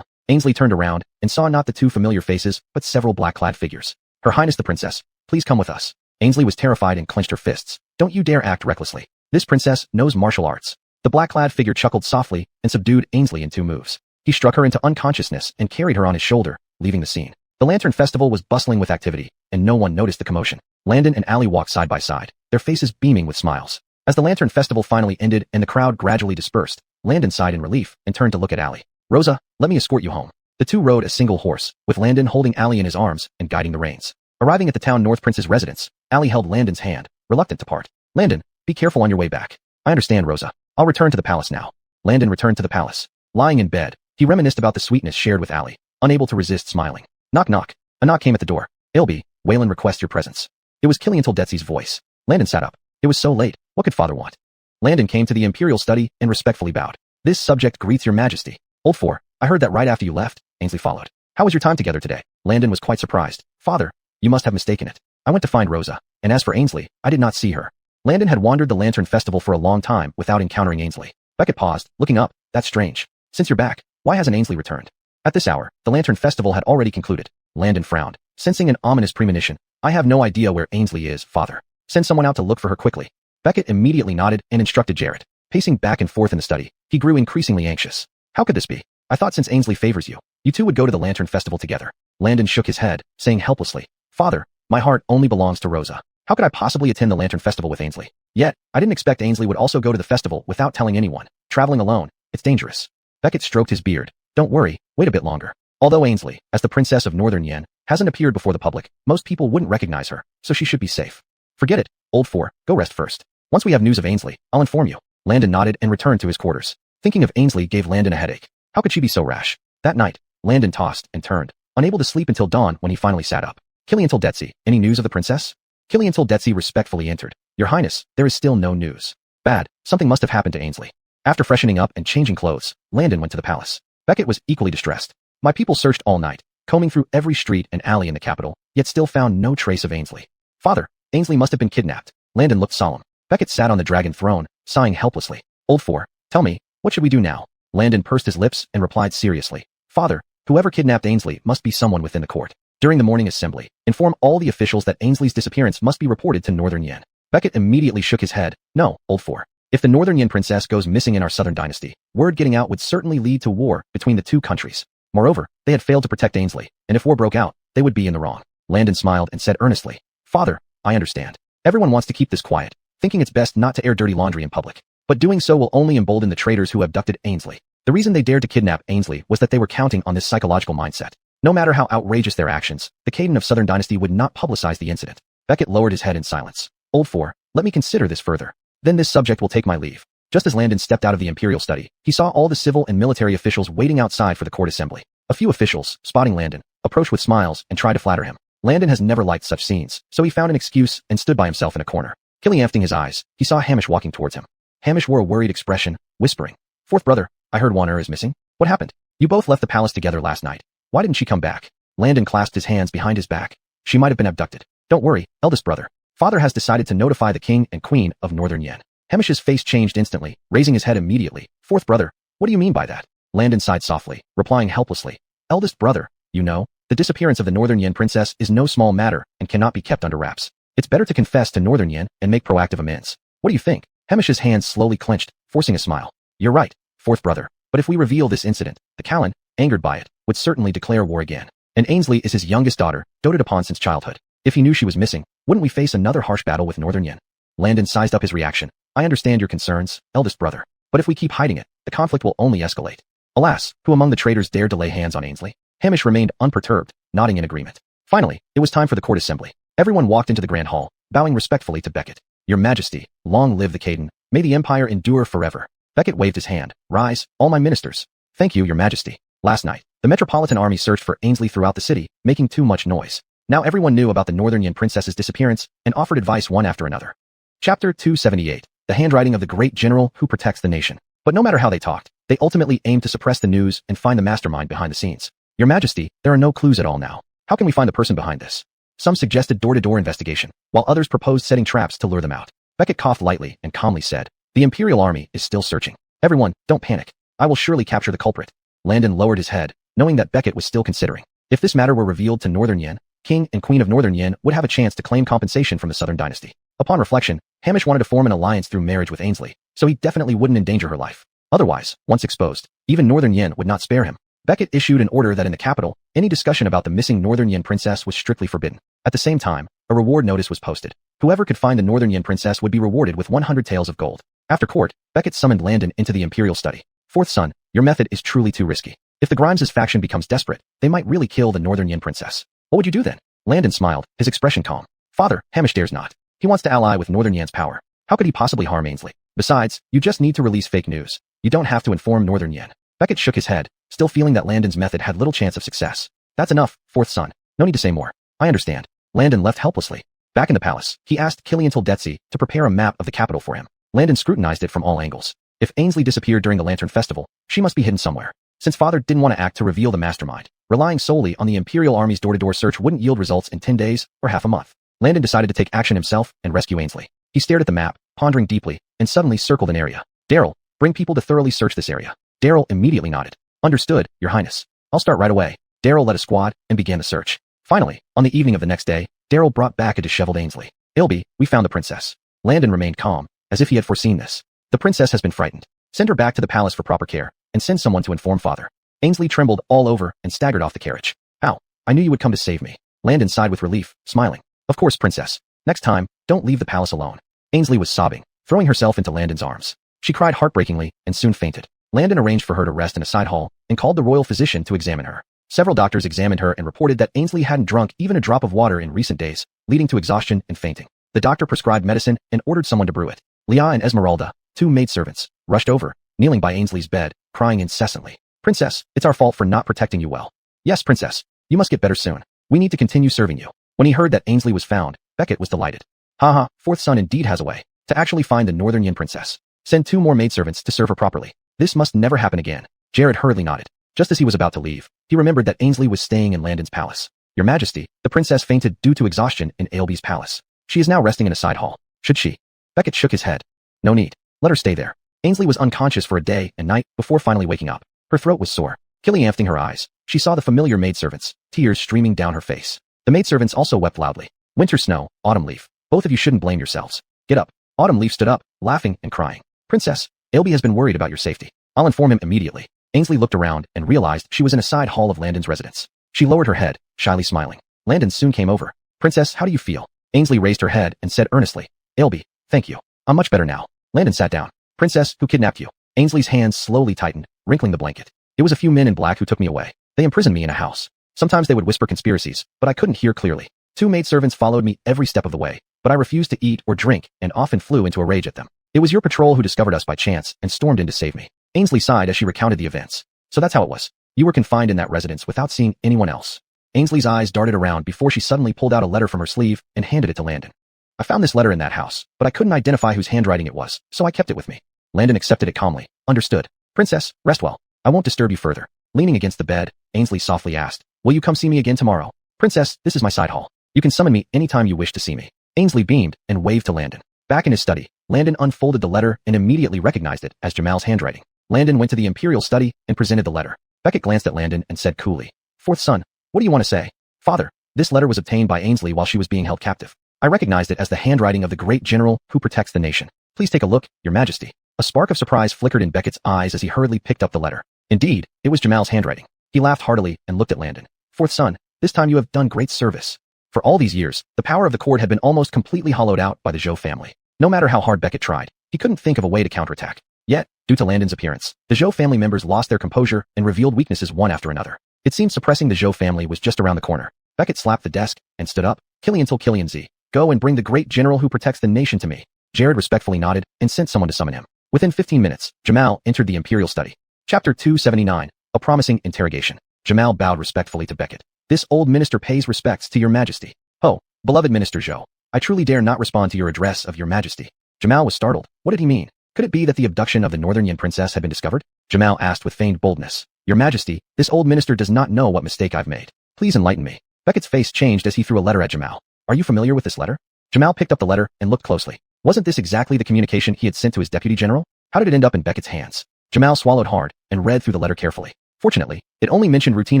Ainsley turned around and saw not the 2 familiar faces, but several black-clad figures. Her Highness the Princess, please come with us. Ainsley was terrified and clenched her fists. Don't you dare act recklessly. This princess knows martial arts. The black-clad figure chuckled softly and subdued Ainsley in 2 moves. He struck her into unconsciousness and carried her on his shoulder, leaving the scene. The Lantern Festival was bustling with activity, and no one noticed the commotion. Landon and Allie walked side by side, their faces beaming with smiles. As the Lantern Festival finally ended and the crowd gradually dispersed, Landon sighed in relief and turned to look at Allie. Rosa, let me escort you home. The 2 rode a single horse, with Landon holding Allie in his arms and guiding the reins. Arriving at the town North Prince's residence, Allie held Landon's hand, reluctant to part. Landon, be careful on your way back. I understand, Rosa. I'll return to the palace now. Landon returned to the palace. Lying in bed, he reminisced about the sweetness shared with Allie, unable to resist smiling. Knock knock. A knock came at the door. Ailbe, Waylon requests your presence. It was Killian Tildetsy's voice. Landon sat up. It was so late. What could father want? Landon came to the imperial study and respectfully bowed. This subject greets your majesty. Old 4, I heard that right after you left. Ainsley followed. How was your time together today? Landon was quite surprised. Father, you must have mistaken it. I went to find Rosa, and as for Ainsley, I did not see her. Landon had wandered the Lantern Festival for a long time without encountering Ainsley. Beckett paused, looking up. That's strange. Since you're back, why hasn't Ainsley returned? At this hour, the Lantern Festival had already concluded. Landon frowned, sensing an ominous premonition. I have no idea where Ainsley is, father. Send someone out to look for her quickly. Beckett immediately nodded and instructed Jarrett. Pacing back and forth in the study, he grew increasingly anxious. How could this be? I thought since Ainsley favors you, you two would go to the Lantern Festival together. Landon shook his head, saying helplessly, Father, my heart only belongs to Rosa. How could I possibly attend the Lantern Festival with Ainsley? Yet, I didn't expect Ainsley would also go to the festival without telling anyone. Traveling alone, it's dangerous. Beckett stroked his beard. Don't worry, wait a bit longer. Although Ainsley, as the Princess of Northern Yen, hasn't appeared before the public, most people wouldn't recognize her, so she should be safe. Forget it, Old 4, go rest first. Once we have news of Ainsley, I'll inform you. Landon nodded and returned to his quarters. Thinking of Ainsley gave Landon a headache. How could she be so rash? That night, Landon tossed and turned, unable to sleep until dawn when he finally sat up. Killian Tildetsy, any news of the princess? Killian Tildetsy respectfully entered. Your Highness, there is still no news. Bad, something must have happened to Ainsley. After freshening up and changing clothes, Landon went to the palace. Beckett was equally distressed. My people searched all night, combing through every street and alley in the capital, yet still found no trace of Ainsley. Father, Ainsley must have been kidnapped. Landon looked solemn. Beckett sat on the dragon throne, sighing helplessly. Old 4, tell me, what should we do now? Landon pursed his lips and replied seriously. Father, whoever kidnapped Ainsley must be someone within the court. During the morning assembly, inform all the officials that Ainsley's disappearance must be reported to Northern Yen. Beckett immediately shook his head. No, Old 4. If the Northern Yen princess goes missing in our southern dynasty, word getting out would certainly lead to war between the two countries. Moreover, they had failed to protect Ainsley, and if war broke out, they would be in the wrong. Landon smiled and said earnestly, Father, I understand. Everyone wants to keep this quiet, thinking it's best not to air dirty laundry in public. But doing so will only embolden the traitors who abducted Ainsley. The reason they dared to kidnap Ainsley was that they were counting on this psychological mindset. No matter how outrageous their actions, the Caden of Southern Dynasty would not publicize the incident. Beckett lowered his head in silence. Old 4, let me consider this further. Then this subject will take my leave. Just as Landon stepped out of the imperial study, he saw all the civil and military officials waiting outside for the court assembly. A few officials, spotting Landon, approached with smiles and tried to flatter him. Landon has never liked such scenes, so he found an excuse and stood by himself in a corner. Lifting his eyes, he saw Hamish walking towards him. Hamish wore a worried expression, whispering, Fourth brother, I heard Wanner is missing. What happened? You both left the palace together last night. Why didn't she come back? Landon clasped his hands behind his back. She might have been abducted. Don't worry, eldest brother. Father has decided to notify the king and queen of Northern Yen. Hamish's face changed instantly, raising his head immediately. Fourth brother, what do you mean by that? Landon sighed softly, replying helplessly. Eldest brother, you know, the disappearance of the Northern Yen princess is no small matter and cannot be kept under wraps. It's better to confess to Northern Yen and make proactive amends. What do you think? Hamish's hands slowly clenched, forcing a smile. You're right, fourth brother. But if we reveal this incident, the Callan, angered by it, would certainly declare war again. And Ainsley is his youngest daughter, doted upon since childhood. If he knew she was missing, wouldn't we face another harsh battle with Northern Yen? Landon sized up his reaction. I understand your concerns, eldest brother. But if we keep hiding it, the conflict will only escalate. Alas, who among the traitors dared to lay hands on Ainsley? Hamish remained unperturbed, nodding in agreement. Finally, it was time for the court assembly. Everyone walked into the grand hall, bowing respectfully to Beckett. Your Majesty, long live the Caden. May the Empire endure forever. Beckett waved his hand. Rise, all my ministers. Thank you, Your Majesty. Last night, the Metropolitan Army searched for Ainsley throughout the city, making too much noise. Now everyone knew about the Northern Yen princess's disappearance and offered advice one after another. Chapter 278. The handwriting of the great general who protects the nation. But no matter how they talked, they ultimately aimed to suppress the news and find the mastermind behind the scenes. Your Majesty, there are no clues at all now. How can we find the person behind this? Some suggested door-to-door investigation, while others proposed setting traps to lure them out. Beckett coughed lightly and calmly said, The Imperial Army is still searching. Everyone, don't panic. I will surely capture the culprit. Landon lowered his head, knowing that Beckett was still considering. If this matter were revealed to Northern Yen, King and Queen of Northern Yen would have a chance to claim compensation from the Southern Dynasty. Upon reflection, Hamish wanted to form an alliance through marriage with Ainsley, so he definitely wouldn't endanger her life. Otherwise, once exposed, even Northern Yen would not spare him. Beckett issued an order that in the capital, any discussion about the missing Northern Yen princess was strictly forbidden. At the same time, a reward notice was posted. Whoever could find the Northern Yen princess would be rewarded with 100 taels of gold. After court, Beckett summoned Landon into the Imperial study. Fourth son, your method is truly too risky. If the Grimes' faction becomes desperate, they might really kill the Northern Yen princess. What would you do then? Landon smiled, his expression calm. Father, Hamish dares not. He wants to ally with Northern Yen's power. How could he possibly harm Ainsley? Besides, you just need to release fake news. You don't have to inform Northern Yen. Beckett shook his head, still feeling that Landon's method had little chance of success. That's enough, fourth son. No need to say more. I understand. Landon left helplessly. Back in the palace, he asked Killian Tildetzi to prepare a map of the capital for him. Landon scrutinized it from all angles. If Ainsley disappeared during the Lantern Festival, she must be hidden somewhere. Since father didn't want to act to reveal the mastermind, relying solely on the Imperial Army's door-to-door search wouldn't yield results in 10 days or half a month. Landon decided to take action himself and rescue Ainsley. He stared at the map, pondering deeply, and suddenly circled an area. Daryl, bring people to thoroughly search this area. Daryl immediately nodded. Understood, Your Highness. I'll start right away. Daryl led a squad and began the search. Finally, on the evening of the next day, Daryl brought back a disheveled Ainsley. Ilby, we found the princess. Landon remained calm, as if he had foreseen this. The princess has been frightened. Send her back to the palace for proper care, and send someone to inform father. Ainsley trembled all over and staggered off the carriage. Ow, I knew you would come to save me. Landon sighed with relief, smiling. Of course, princess. Next time, don't leave the palace alone. Ainsley was sobbing, throwing herself into Landon's arms. She cried heartbreakingly and soon fainted. Landon arranged for her to rest in a side hall and called the royal physician to examine her. Several doctors examined her and reported that Ainsley hadn't drunk even a drop of water in recent days, leading to exhaustion and fainting. The doctor prescribed medicine and ordered someone to brew it. Leah and Esmeralda, two maidservants, rushed over, kneeling by Ainsley's bed, crying incessantly. Princess, it's our fault for not protecting you well. Yes, princess. You must get better soon. We need to continue serving you. When he heard that Ainsley was found, Beckett was delighted. Haha, fourth son indeed has a way to actually find the Northern Yen princess. Send 2 more maidservants to serve her properly. This must never happen again. Jared hurriedly nodded. Just as he was about to leave, he remembered that Ainsley was staying in Landon's palace. Your Majesty, the princess fainted due to exhaustion in Ailby's palace. She is now resting in a side hall. Should she? Beckett shook his head. No need. Let her stay there. Ainsley was unconscious for a day and night before finally waking up. Her throat was sore. Killianthing her eyes, she saw the familiar maidservants, tears streaming down her face. The maidservants also wept loudly. Winter snow, autumn leaf. Both of you shouldn't blame yourselves. Get up. Autumn leaf stood up, laughing and crying. Princess, Ailby has been worried about your safety. I'll inform him immediately. Ainsley looked around and realized she was in a side hall of Landon's residence. She lowered her head, shyly smiling. Landon soon came over. Princess, how do you feel? Ainsley raised her head and said earnestly. Ailby, thank you. I'm much better now. Landon sat down. Princess, who kidnapped you? Ainsley's hands slowly tightened, wrinkling the blanket. It was a few men in black who took me away. They imprisoned me in a house. Sometimes they would whisper conspiracies, but I couldn't hear clearly. 2 maidservants followed me every step of the way, but I refused to eat or drink and often flew into a rage at them. It was your patrol who discovered us by chance and stormed in to save me. Ainsley sighed as she recounted the events. So that's how it was. You were confined in that residence without seeing anyone else. Ainsley's eyes darted around before she suddenly pulled out a letter from her sleeve and handed it to Landon. I found this letter in that house, but I couldn't identify whose handwriting it was, so I kept it with me. Landon accepted it calmly. Understood. Princess, rest well. I won't disturb you further. Leaning against the bed, Ainsley softly asked, will you come see me again tomorrow? Princess, this is my side hall. You can summon me anytime you wish to see me. Ainsley beamed and waved to Landon. Back in his study, Landon unfolded the letter and immediately recognized it as Jamal's handwriting. Landon went to the imperial study and presented the letter. Beckett glanced at Landon and said coolly, "Fourth son, what do you want to say?" "Father, this letter was obtained by Ainsley while she was being held captive. I recognized it as the handwriting of the great general who protects the nation. Please take a look, Your Majesty." A spark of surprise flickered in Beckett's eyes as he hurriedly picked up the letter. Indeed, it was Jamal's handwriting. He laughed heartily and looked at Landon. "Fourth son, this time you have done great service." For all these years, the power of the court had been almost completely hollowed out by the Zhou family. No matter how hard Beckett tried, he couldn't think of a way to counterattack. Yet, due to Landon's appearance, the Zhou family members lost their composure and revealed weaknesses one after another. It seemed suppressing the Zhou family was just around the corner. Beckett slapped the desk and stood up. Killian Z. Go and bring the great general who protects the nation to me." Jared respectfully nodded and sent someone to summon him. Within 15 minutes, Jamal entered the imperial study. Chapter 279, A Promising Interrogation. Jamal bowed respectfully to Beckett. "This old minister pays respects to Your Majesty." "Oh, beloved Minister Zhou, I truly dare not respond to your address of Your Majesty." Jamal was startled. What did he mean? Could it be that the abduction of the Northern Yin princess had been discovered? Jamal asked with feigned boldness. "Your Majesty, this old minister does not know what mistake I've made. Please enlighten me." Beckett's face changed as he threw a letter at Jamal. "Are you familiar with this letter?" Jamal picked up the letter and looked closely. Wasn't this exactly the communication he had sent to his deputy general? How did it end up in Beckett's hands? Jamal swallowed hard and read through the letter carefully. Fortunately, it only mentioned routine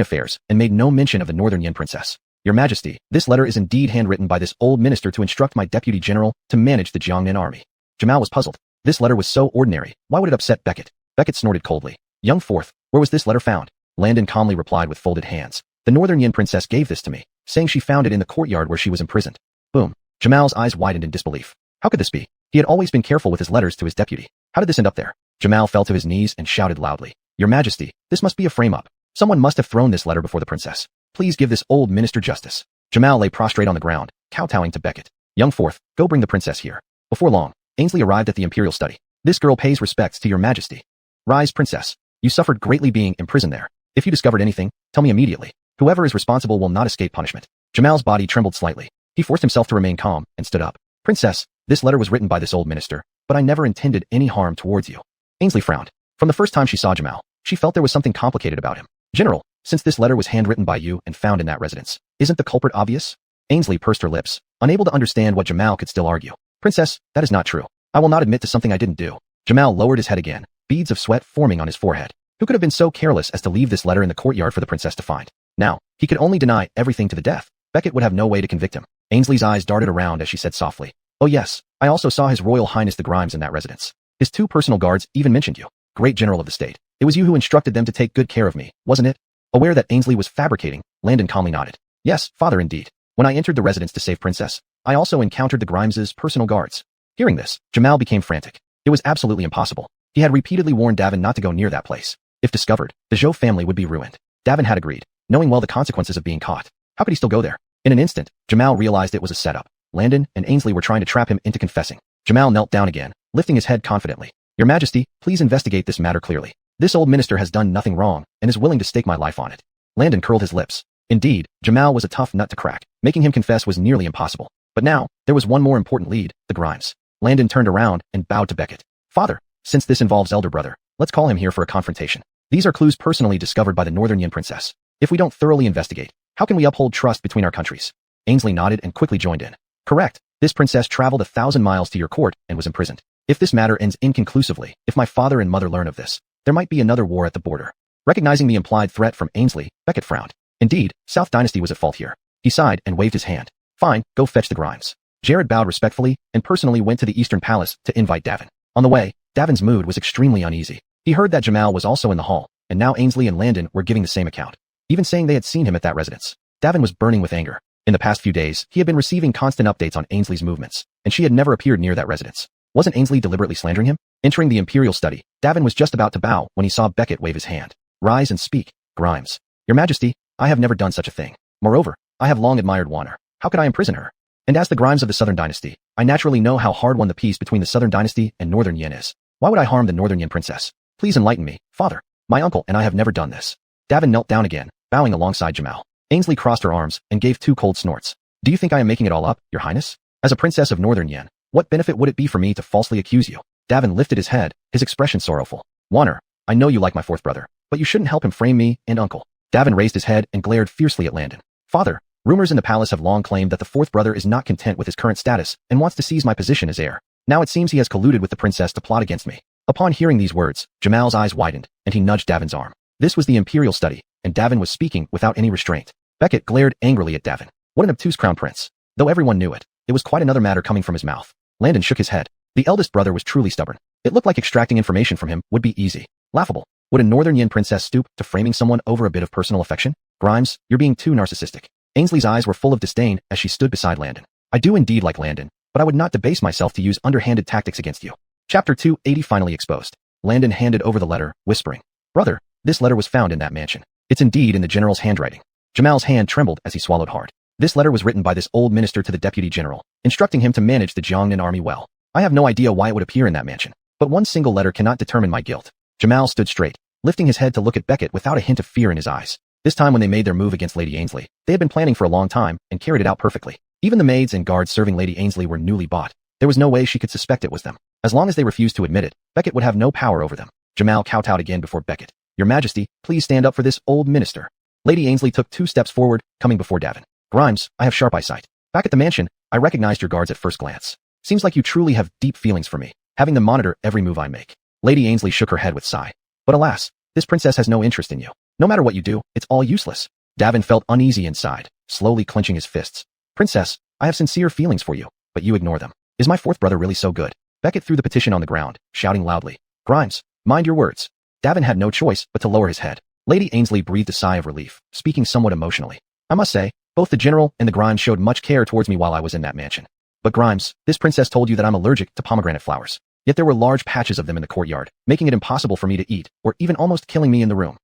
affairs and made no mention of the Northern Yin princess. "Your Majesty, this letter is indeed handwritten by this old minister to instruct my deputy general to manage the Jiangnan army." Jamal was puzzled. This letter was so ordinary, why would it upset Beckett? Beckett snorted coldly. "Young Fourth, where was this letter found?" Landon calmly replied with folded hands. "The Northern Yin princess gave this to me, saying she found it in the courtyard where she was imprisoned." Boom. Jamal's eyes widened in disbelief. How could this be? He had always been careful with his letters to his deputy. How did this end up there? Jamal fell to his knees and shouted loudly. "Your Majesty, this must be a frame-up. Someone must have thrown this letter before the princess. Please give this old minister justice." Jamal lay prostrate on the ground, kowtowing to Beckett. "Young Fourth, go bring the princess here." Before long, Ainsley arrived at the imperial study. "This girl pays respects to Your Majesty." "Rise, princess. You suffered greatly being imprisoned there. If you discovered anything, tell me immediately. Whoever is responsible will not escape punishment." Jamal's body trembled slightly. He forced himself to remain calm and stood up. "Princess, this letter was written by this old minister, but I never intended any harm towards you." Ainsley frowned. From the first time she saw Jamal, she felt there was something complicated about him. "General, since this letter was handwritten by you and found in that residence, isn't the culprit obvious?" Ainsley pursed her lips, unable to understand what Jamal could still argue. "Princess, that is not true. I will not admit to something I didn't do." Jamal lowered his head again, beads of sweat forming on his forehead. Who could have been so careless as to leave this letter in the courtyard for the princess to find? Now, he could only deny everything to the death. Beckett would have no way to convict him. Ainsley's eyes darted around as she said softly, "Oh yes, I also saw His Royal Highness the Grimes in that residence. His 2 personal guards even mentioned you. Great general of the state. It was you who instructed them to take good care of me, wasn't it?" Aware that Ainsley was fabricating, Landon calmly nodded. "Yes, father, indeed. When I entered the residence to save Princess, I also encountered the Grimes' personal guards." Hearing this, Jamal became frantic. It was absolutely impossible. He had repeatedly warned Davin not to go near that place. If discovered, the Zhou family would be ruined. Davin had agreed, knowing well the consequences of being caught. How could he still go there? In an instant, Jamal realized it was a setup. Landon and Ainsley were trying to trap him into confessing. Jamal knelt down again, lifting his head confidently. "Your Majesty, please investigate this matter clearly. This old minister has done nothing wrong and is willing to stake my life on it." Landon curled his lips. Indeed, Jamal was a tough nut to crack. Making him confess was nearly impossible. But now, there was one more important lead, the Grimes. Landon turned around and bowed to Beckett. "Father, since this involves elder brother, let's call him here for a confrontation. These are clues personally discovered by the Northern Yin princess. If we don't thoroughly investigate, how can we uphold trust between our countries?" Ainsley nodded and quickly joined in. "Correct. This princess traveled 1,000 miles to your court and was imprisoned. If this matter ends inconclusively, if my father and mother learn of this, there might be another war at the border." Recognizing the implied threat from Ainsley, Beckett frowned. Indeed, South Dynasty was at fault here. He sighed and waved his hand. "Fine, go fetch the Grimes." Jared bowed respectfully and personally went to the Eastern Palace to invite Davin. On the way, Davin's mood was extremely uneasy. He heard that Jamal was also in the hall, and now Ainsley and Landon were giving the same account, even saying they had seen him at that residence. Davin was burning with anger. In the past few days, he had been receiving constant updates on Ainsley's movements, and she had never appeared near that residence. Wasn't Ainsley deliberately slandering him? Entering the imperial study, Davin was just about to bow when he saw Beckett wave his hand. "Rise and speak, Grimes." "Your Majesty, I have never done such a thing. Moreover, I have long admired Warner. How could I imprison her? And as the Grimes of the Southern Dynasty, I naturally know how hard won the peace between the Southern Dynasty and Northern Yin is. Why would I harm the Northern Yin princess? Please enlighten me, father. My uncle and I have never done this." Davin knelt down again, bowing alongside Jamal. Ainsley crossed her arms and gave 2 cold snorts. "Do you think I am making it all up, Your Highness? As a princess of Northern Yin, what benefit would it be for me to falsely accuse you?" Davin lifted his head, his expression sorrowful. "Warner, I know you like my 4th brother, but you shouldn't help him frame me and uncle." Davin raised his head and glared fiercely at Landon. "Father, Rumors in the palace have long claimed that the fourth brother is not content with his current status and wants to seize my position as heir. Now it seems he has colluded with the princess to plot against me. Upon hearing these words, Jamal's eyes widened, and he nudged Davin's arm. This was the imperial study, and Davin was speaking without any restraint. Beckett glared angrily at Davin. What an obtuse crown prince. Though everyone knew it, it was quite another matter coming from his mouth. Landon shook his head. The eldest brother was truly stubborn. It looked like extracting information from him would be easy. Laughable. Would a northern yin princess stoop to framing someone over a bit of personal affection? Grimes, you're being too narcissistic. Ainsley's eyes were full of disdain as she stood beside Landon. I do indeed like Landon, but I would not debase myself to use underhanded tactics against you. Chapter 280 finally exposed. Landon handed over the letter, whispering, Brother, this letter was found in that mansion. It's indeed in the general's handwriting. Jamal's hand trembled as he swallowed hard. This letter was written by this old minister to the deputy general, instructing him to manage the Jiangnan army well. I have no idea why it would appear in that mansion, but one single letter cannot determine my guilt. Jamal stood straight, lifting his head to look at Beckett without a hint of fear in his eyes. This time when they made their move against Lady Ainsley, they had been planning for a long time and carried it out perfectly. Even the maids and guards serving Lady Ainsley were newly bought. There was no way she could suspect it was them. As long as they refused to admit it, Beckett would have no power over them. Jamal kowtowed again before Beckett. Your Majesty, please stand up for this old minister. Lady Ainsley took 2 steps forward, coming before Davin. Grimes, I have sharp eyesight. Back at the mansion, I recognized your guards at first glance. Seems like you truly have deep feelings for me, having them monitor every move I make. Lady Ainsley shook her head with sigh. But alas, this princess has no interest in you. No matter what you do, it's all useless. Davin felt uneasy inside, slowly clenching his fists. Princess, I have sincere feelings for you, but you ignore them. Is my fourth brother really so good? Beckett threw the petition on the ground, shouting loudly. Grimes, mind your words. Davin had no choice but to lower his head. Lady Ainsley breathed a sigh of relief, speaking somewhat emotionally. I must say, both the general and the Grimes showed much care towards me while I was in that mansion. But Grimes, this princess told you that I'm allergic to pomegranate flowers. Yet there were large patches of them in the courtyard, making it impossible for me to eat, or even almost killing me in the room.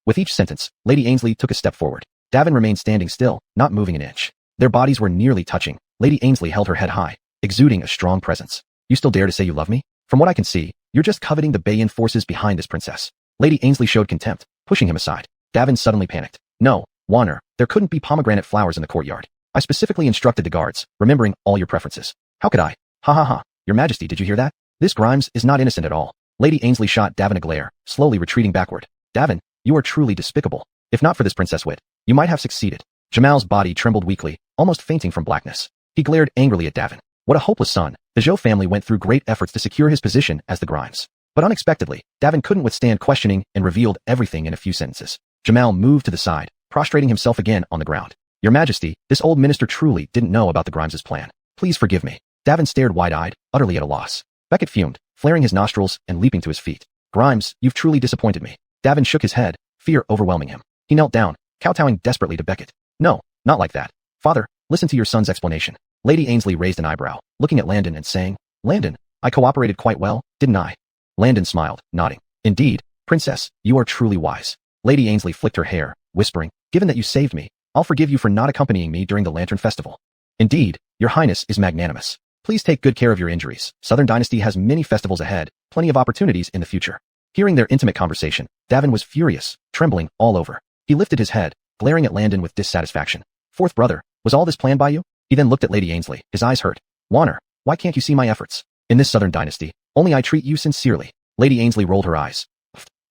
With each sentence, Lady Ainsley took a step forward. Davin remained standing still, not moving an inch. Their bodies were nearly touching. Lady Ainsley held her head high, exuding a strong presence. You still dare to say you love me? From what I can see, you're just coveting the Bayan forces behind this princess. Lady Ainsley showed contempt, pushing him aside. Davin suddenly panicked. No, Warner, there couldn't be pomegranate flowers in the courtyard. I specifically instructed the guards, remembering all your preferences. How could I? Ha ha ha. Your Majesty, did you hear that? This Grimes is not innocent at all. Lady Ainsley shot Davin a glare, slowly retreating backward. Davin, you are truly despicable. If not for this Princess Wit, you might have succeeded. Jamal's body trembled weakly, almost fainting from blackness. He glared angrily at Davin. What a hopeless son. The Zhou family went through great efforts to secure his position as the Grimes. But unexpectedly, Davin couldn't withstand questioning and revealed everything in a few sentences. Jamal moved to the side, prostrating himself again on the ground. Your Majesty, this old minister truly didn't know about the Grimes' plan. Please forgive me. Davin stared wide-eyed, utterly at a loss. Beckett fumed, flaring his nostrils and leaping to his feet. Grimes, you've truly disappointed me. Davin shook his head, fear overwhelming him. He knelt down, kowtowing desperately to Beckett. No, not like that. Father, listen to your son's explanation. Lady Ainsley raised an eyebrow, looking at Landon and saying, Landon, I cooperated quite well, didn't I? Landon smiled, nodding. Indeed, Princess, you are truly wise. Lady Ainsley flicked her hair, whispering, given that you saved me, I'll forgive you for not accompanying me during the Lantern Festival. Indeed, your highness is magnanimous. Please take good care of your injuries. Southern Dynasty has many festivals ahead, plenty of opportunities in the future. Hearing their intimate conversation, Davin was furious, trembling all over. He lifted his head, glaring at Landon with dissatisfaction. Fourth brother, was all this planned by you? He then looked at Lady Ainsley, his eyes hurt. Warner, why can't you see my efforts? In this Southern Dynasty, only I treat you sincerely. Lady Ainsley rolled her eyes.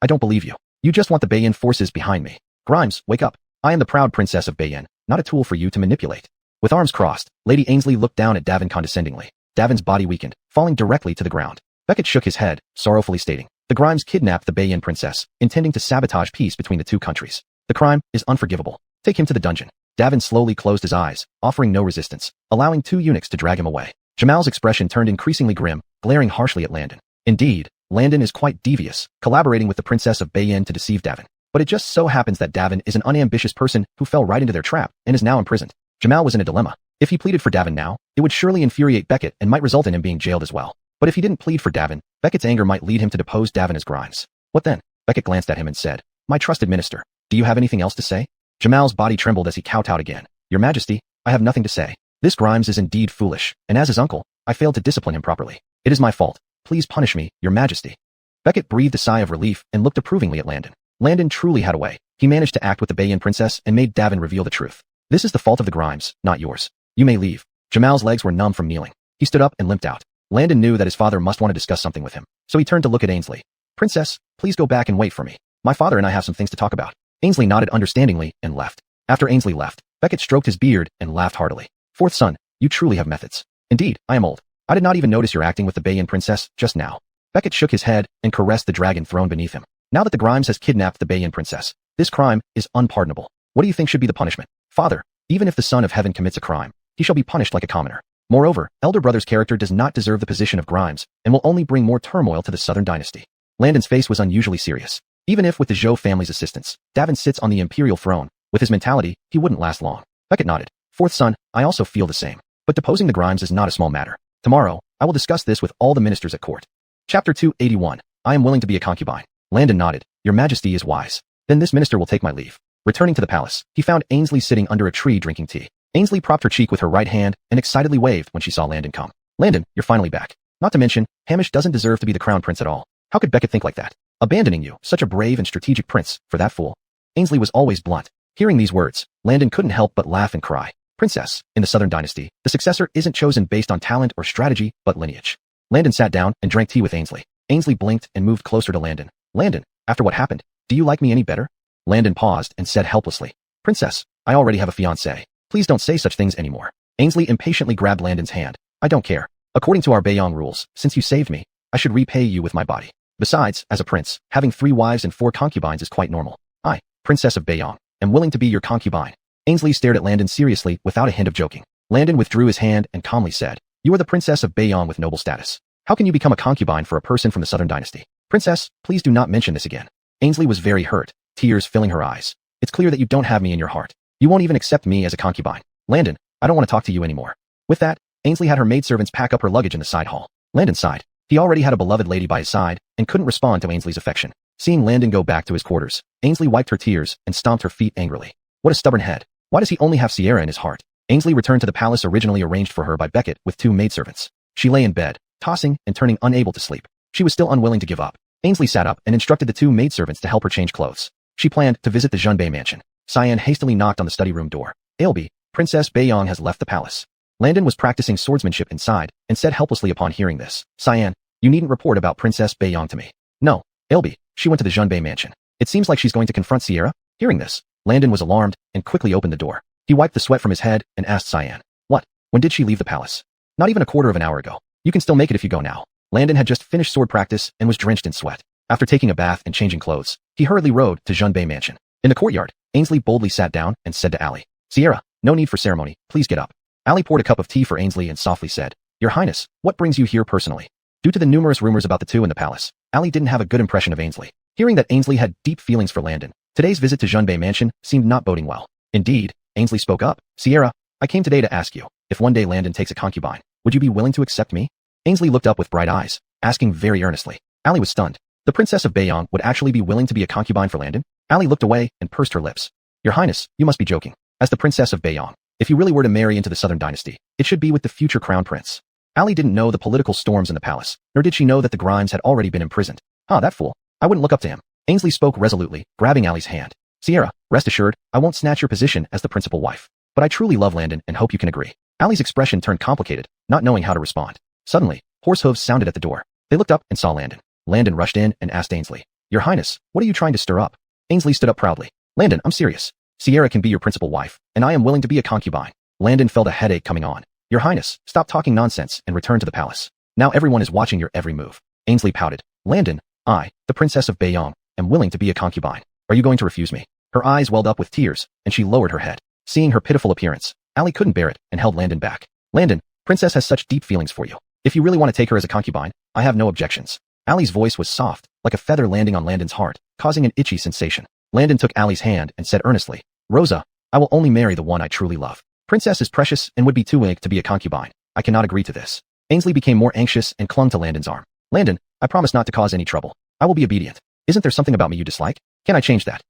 I don't believe you. You just want the Bayan forces behind me. Grimes, wake up. I am the proud princess of Bayan, not a tool for you to manipulate. With arms crossed, Lady Ainsley looked down at Davin condescendingly. Davin's body weakened, falling directly to the ground. Beckett shook his head, sorrowfully stating, the Grimes kidnapped the Bayan princess, intending to sabotage peace between the two countries. The crime is unforgivable. Take him to the dungeon. Davin slowly closed his eyes, offering no resistance, allowing 2 eunuchs to drag him away. Jamal's expression turned increasingly grim, glaring harshly at Landon. Indeed, Landon is quite devious, collaborating with the princess of Bayan to deceive Davin. But it just so happens that Davin is an unambitious person who fell right into their trap and is now imprisoned. Jamal was in a dilemma. If he pleaded for Davin now, it would surely infuriate Beckett and might result in him being jailed as well. But if he didn't plead for Davin, Beckett's anger might lead him to depose Davin as Grimes. What then? Beckett glanced at him and said, my trusted minister, do you have anything else to say? Jamal's body trembled as he kowtowed again. Your Majesty, I have nothing to say. This Grimes is indeed foolish, and as his uncle, I failed to discipline him properly. It is my fault. Please punish me, Your Majesty. Beckett breathed a sigh of relief and looked approvingly at Landon. Landon truly had a way. He managed to act with the Bayan princess and made Davin reveal the truth. This is the fault of the Grimes, not yours. You may leave. Jamal's legs were numb from kneeling. He stood up and limped out. Landon knew that his father must want to discuss something with him, so he turned to look at Ainsley. Princess, please go back and wait for me. My father and I have some things to talk about. Ainsley nodded understandingly and left. After Ainsley left, Beckett stroked his beard and laughed heartily. Fourth son, you truly have methods. Indeed, I am old. I did not even notice your acting with the Bayan princess just now. Beckett shook his head and caressed the dragon throne beneath him. Now that the Grimes has kidnapped the Bayan princess, this crime is unpardonable. What do you think should be the punishment? Father, even if the son of heaven commits a crime, he shall be punished like a commoner. Moreover, elder brother's character does not deserve the position of Grimes and will only bring more turmoil to the southern dynasty. Landon's face was unusually serious. Even if with the Zhou family's assistance, Davin sits on the imperial throne, with his mentality, he wouldn't last long. Beckett nodded. Fourth son, I also feel the same. But deposing the Grimes is not a small matter. Tomorrow, I will discuss this with all the ministers at court. Chapter 281. I am willing to be a concubine. Landon nodded. Your majesty is wise. Then this minister will take my leave. Returning to the palace, he found Ainsley sitting under a tree drinking tea. Ainsley propped her cheek with her right hand and excitedly waved when she saw Landon come. Landon, you're finally back. Not to mention, Hamish doesn't deserve to be the crown prince at all. How could Beckett think like that? Abandoning you, such a brave and strategic prince, for that fool. Ainsley was always blunt. Hearing these words, Landon couldn't help but laugh and cry. Princess, in the southern dynasty, the successor isn't chosen based on talent or strategy, but lineage. Landon sat down and drank tea with Ainsley. Ainsley blinked and moved closer to Landon. Landon, after what happened, do you like me any better? Landon paused and said helplessly, Princess, I already have a fiancé. Please don't say such things anymore. Ainsley impatiently grabbed Landon's hand. I don't care. According to our Bayong rules, since you saved me, I should repay you with my body. Besides, as a prince, having 3 wives and 4 concubines is quite normal. I, Princess of Bayong, am willing to be your concubine. Ainsley stared at Landon seriously without a hint of joking. Landon withdrew his hand and calmly said, You are the Princess of Bayong with noble status. How can you become a concubine for a person from the southern dynasty? Princess, please do not mention this again. Ainsley was very hurt, tears filling her eyes. It's clear that you don't have me in your heart. You won't even accept me as a concubine. Landon, I don't want to talk to you anymore. With that, Ainsley had her maidservants pack up her luggage in the side hall. Landon sighed. He already had a beloved lady by his side and couldn't respond to Ainsley's affection. Seeing Landon go back to his quarters, Ainsley wiped her tears and stomped her feet angrily. What a stubborn head. Why does he only have Sierra in his heart? Ainsley returned to the palace originally arranged for her by Beckett with 2 maidservants. She lay in bed, tossing and turning unable to sleep. She was still unwilling to give up. Ainsley sat up and instructed the 2 maidservants to help her change clothes. She planned to visit the Junbei mansion. Cyan hastily knocked on the study room door. Ailby, Princess Bayong has left the palace. Landon was practicing swordsmanship inside and said helplessly upon hearing this, Cyan, you needn't report about Princess Bayong to me. No, Ailby, she went to the Junbei mansion. It seems like she's going to confront Sierra. Hearing this, Landon was alarmed and quickly opened the door. He wiped the sweat from his head and asked Cyan, What? When did she leave the palace? Not even a quarter of an hour ago. You can still make it if you go now. Landon had just finished sword practice and was drenched in sweat. After taking a bath and changing clothes, he hurriedly rode to Junbei mansion. In the courtyard, Ainsley boldly sat down and said to Allie, Sierra, no need for ceremony, please get up. Allie poured a cup of tea for Ainsley and softly said, Your Highness, what brings you here personally? Due to the numerous rumors about the 2 in the palace, Allie didn't have a good impression of Ainsley. Hearing that Ainsley had deep feelings for Landon, today's visit to Junbei mansion seemed not boding well. Indeed, Ainsley spoke up, Sierra, I came today to ask you, if one day Landon takes a concubine, would you be willing to accept me? Ainsley looked up with bright eyes, asking very earnestly. Allie was stunned. The Princess of Bayong would actually be willing to be a concubine for Landon? Allie looked away and pursed her lips. Your Highness, you must be joking. As the Princess of Bayong, if you really were to marry into the southern dynasty, it should be with the future crown prince. Allie didn't know the political storms in the palace, nor did she know that the Grimes had already been imprisoned. That fool. I wouldn't look up to him. Ainsley spoke resolutely, grabbing Allie's hand. Sierra, rest assured, I won't snatch your position as the principal wife. But I truly love Landon and hope you can agree. Allie's expression turned complicated, not knowing how to respond. Suddenly, horse hooves sounded at the door. They looked up and saw Landon. Landon rushed in and asked Ainsley, Your Highness, what are you trying to stir up? Ainsley stood up proudly. Landon, I'm serious. Sierra can be your principal wife, and I am willing to be a concubine. Landon felt a headache coming on. Your Highness, stop talking nonsense and return to the palace. Now everyone is watching your every move. Ainsley pouted. Landon, I, the Princess of Bayong, am willing to be a concubine. Are you going to refuse me? Her eyes welled up with tears, and she lowered her head. Seeing her pitiful appearance, Allie couldn't bear it and held Landon back. Landon, Princess has such deep feelings for you. If you really want to take her as a concubine, I have no objections. Allie's voice was soft, like a feather landing on Landon's heart, causing an itchy sensation. Landon took Allie's hand and said earnestly, Rosa, I will only marry the one I truly love. Princess is precious and would be too weak to be a concubine. I cannot agree to this. Ainsley became more anxious and clung to Landon's arm. Landon, I promise not to cause any trouble. I will be obedient. Isn't there something about me you dislike? Can I change that?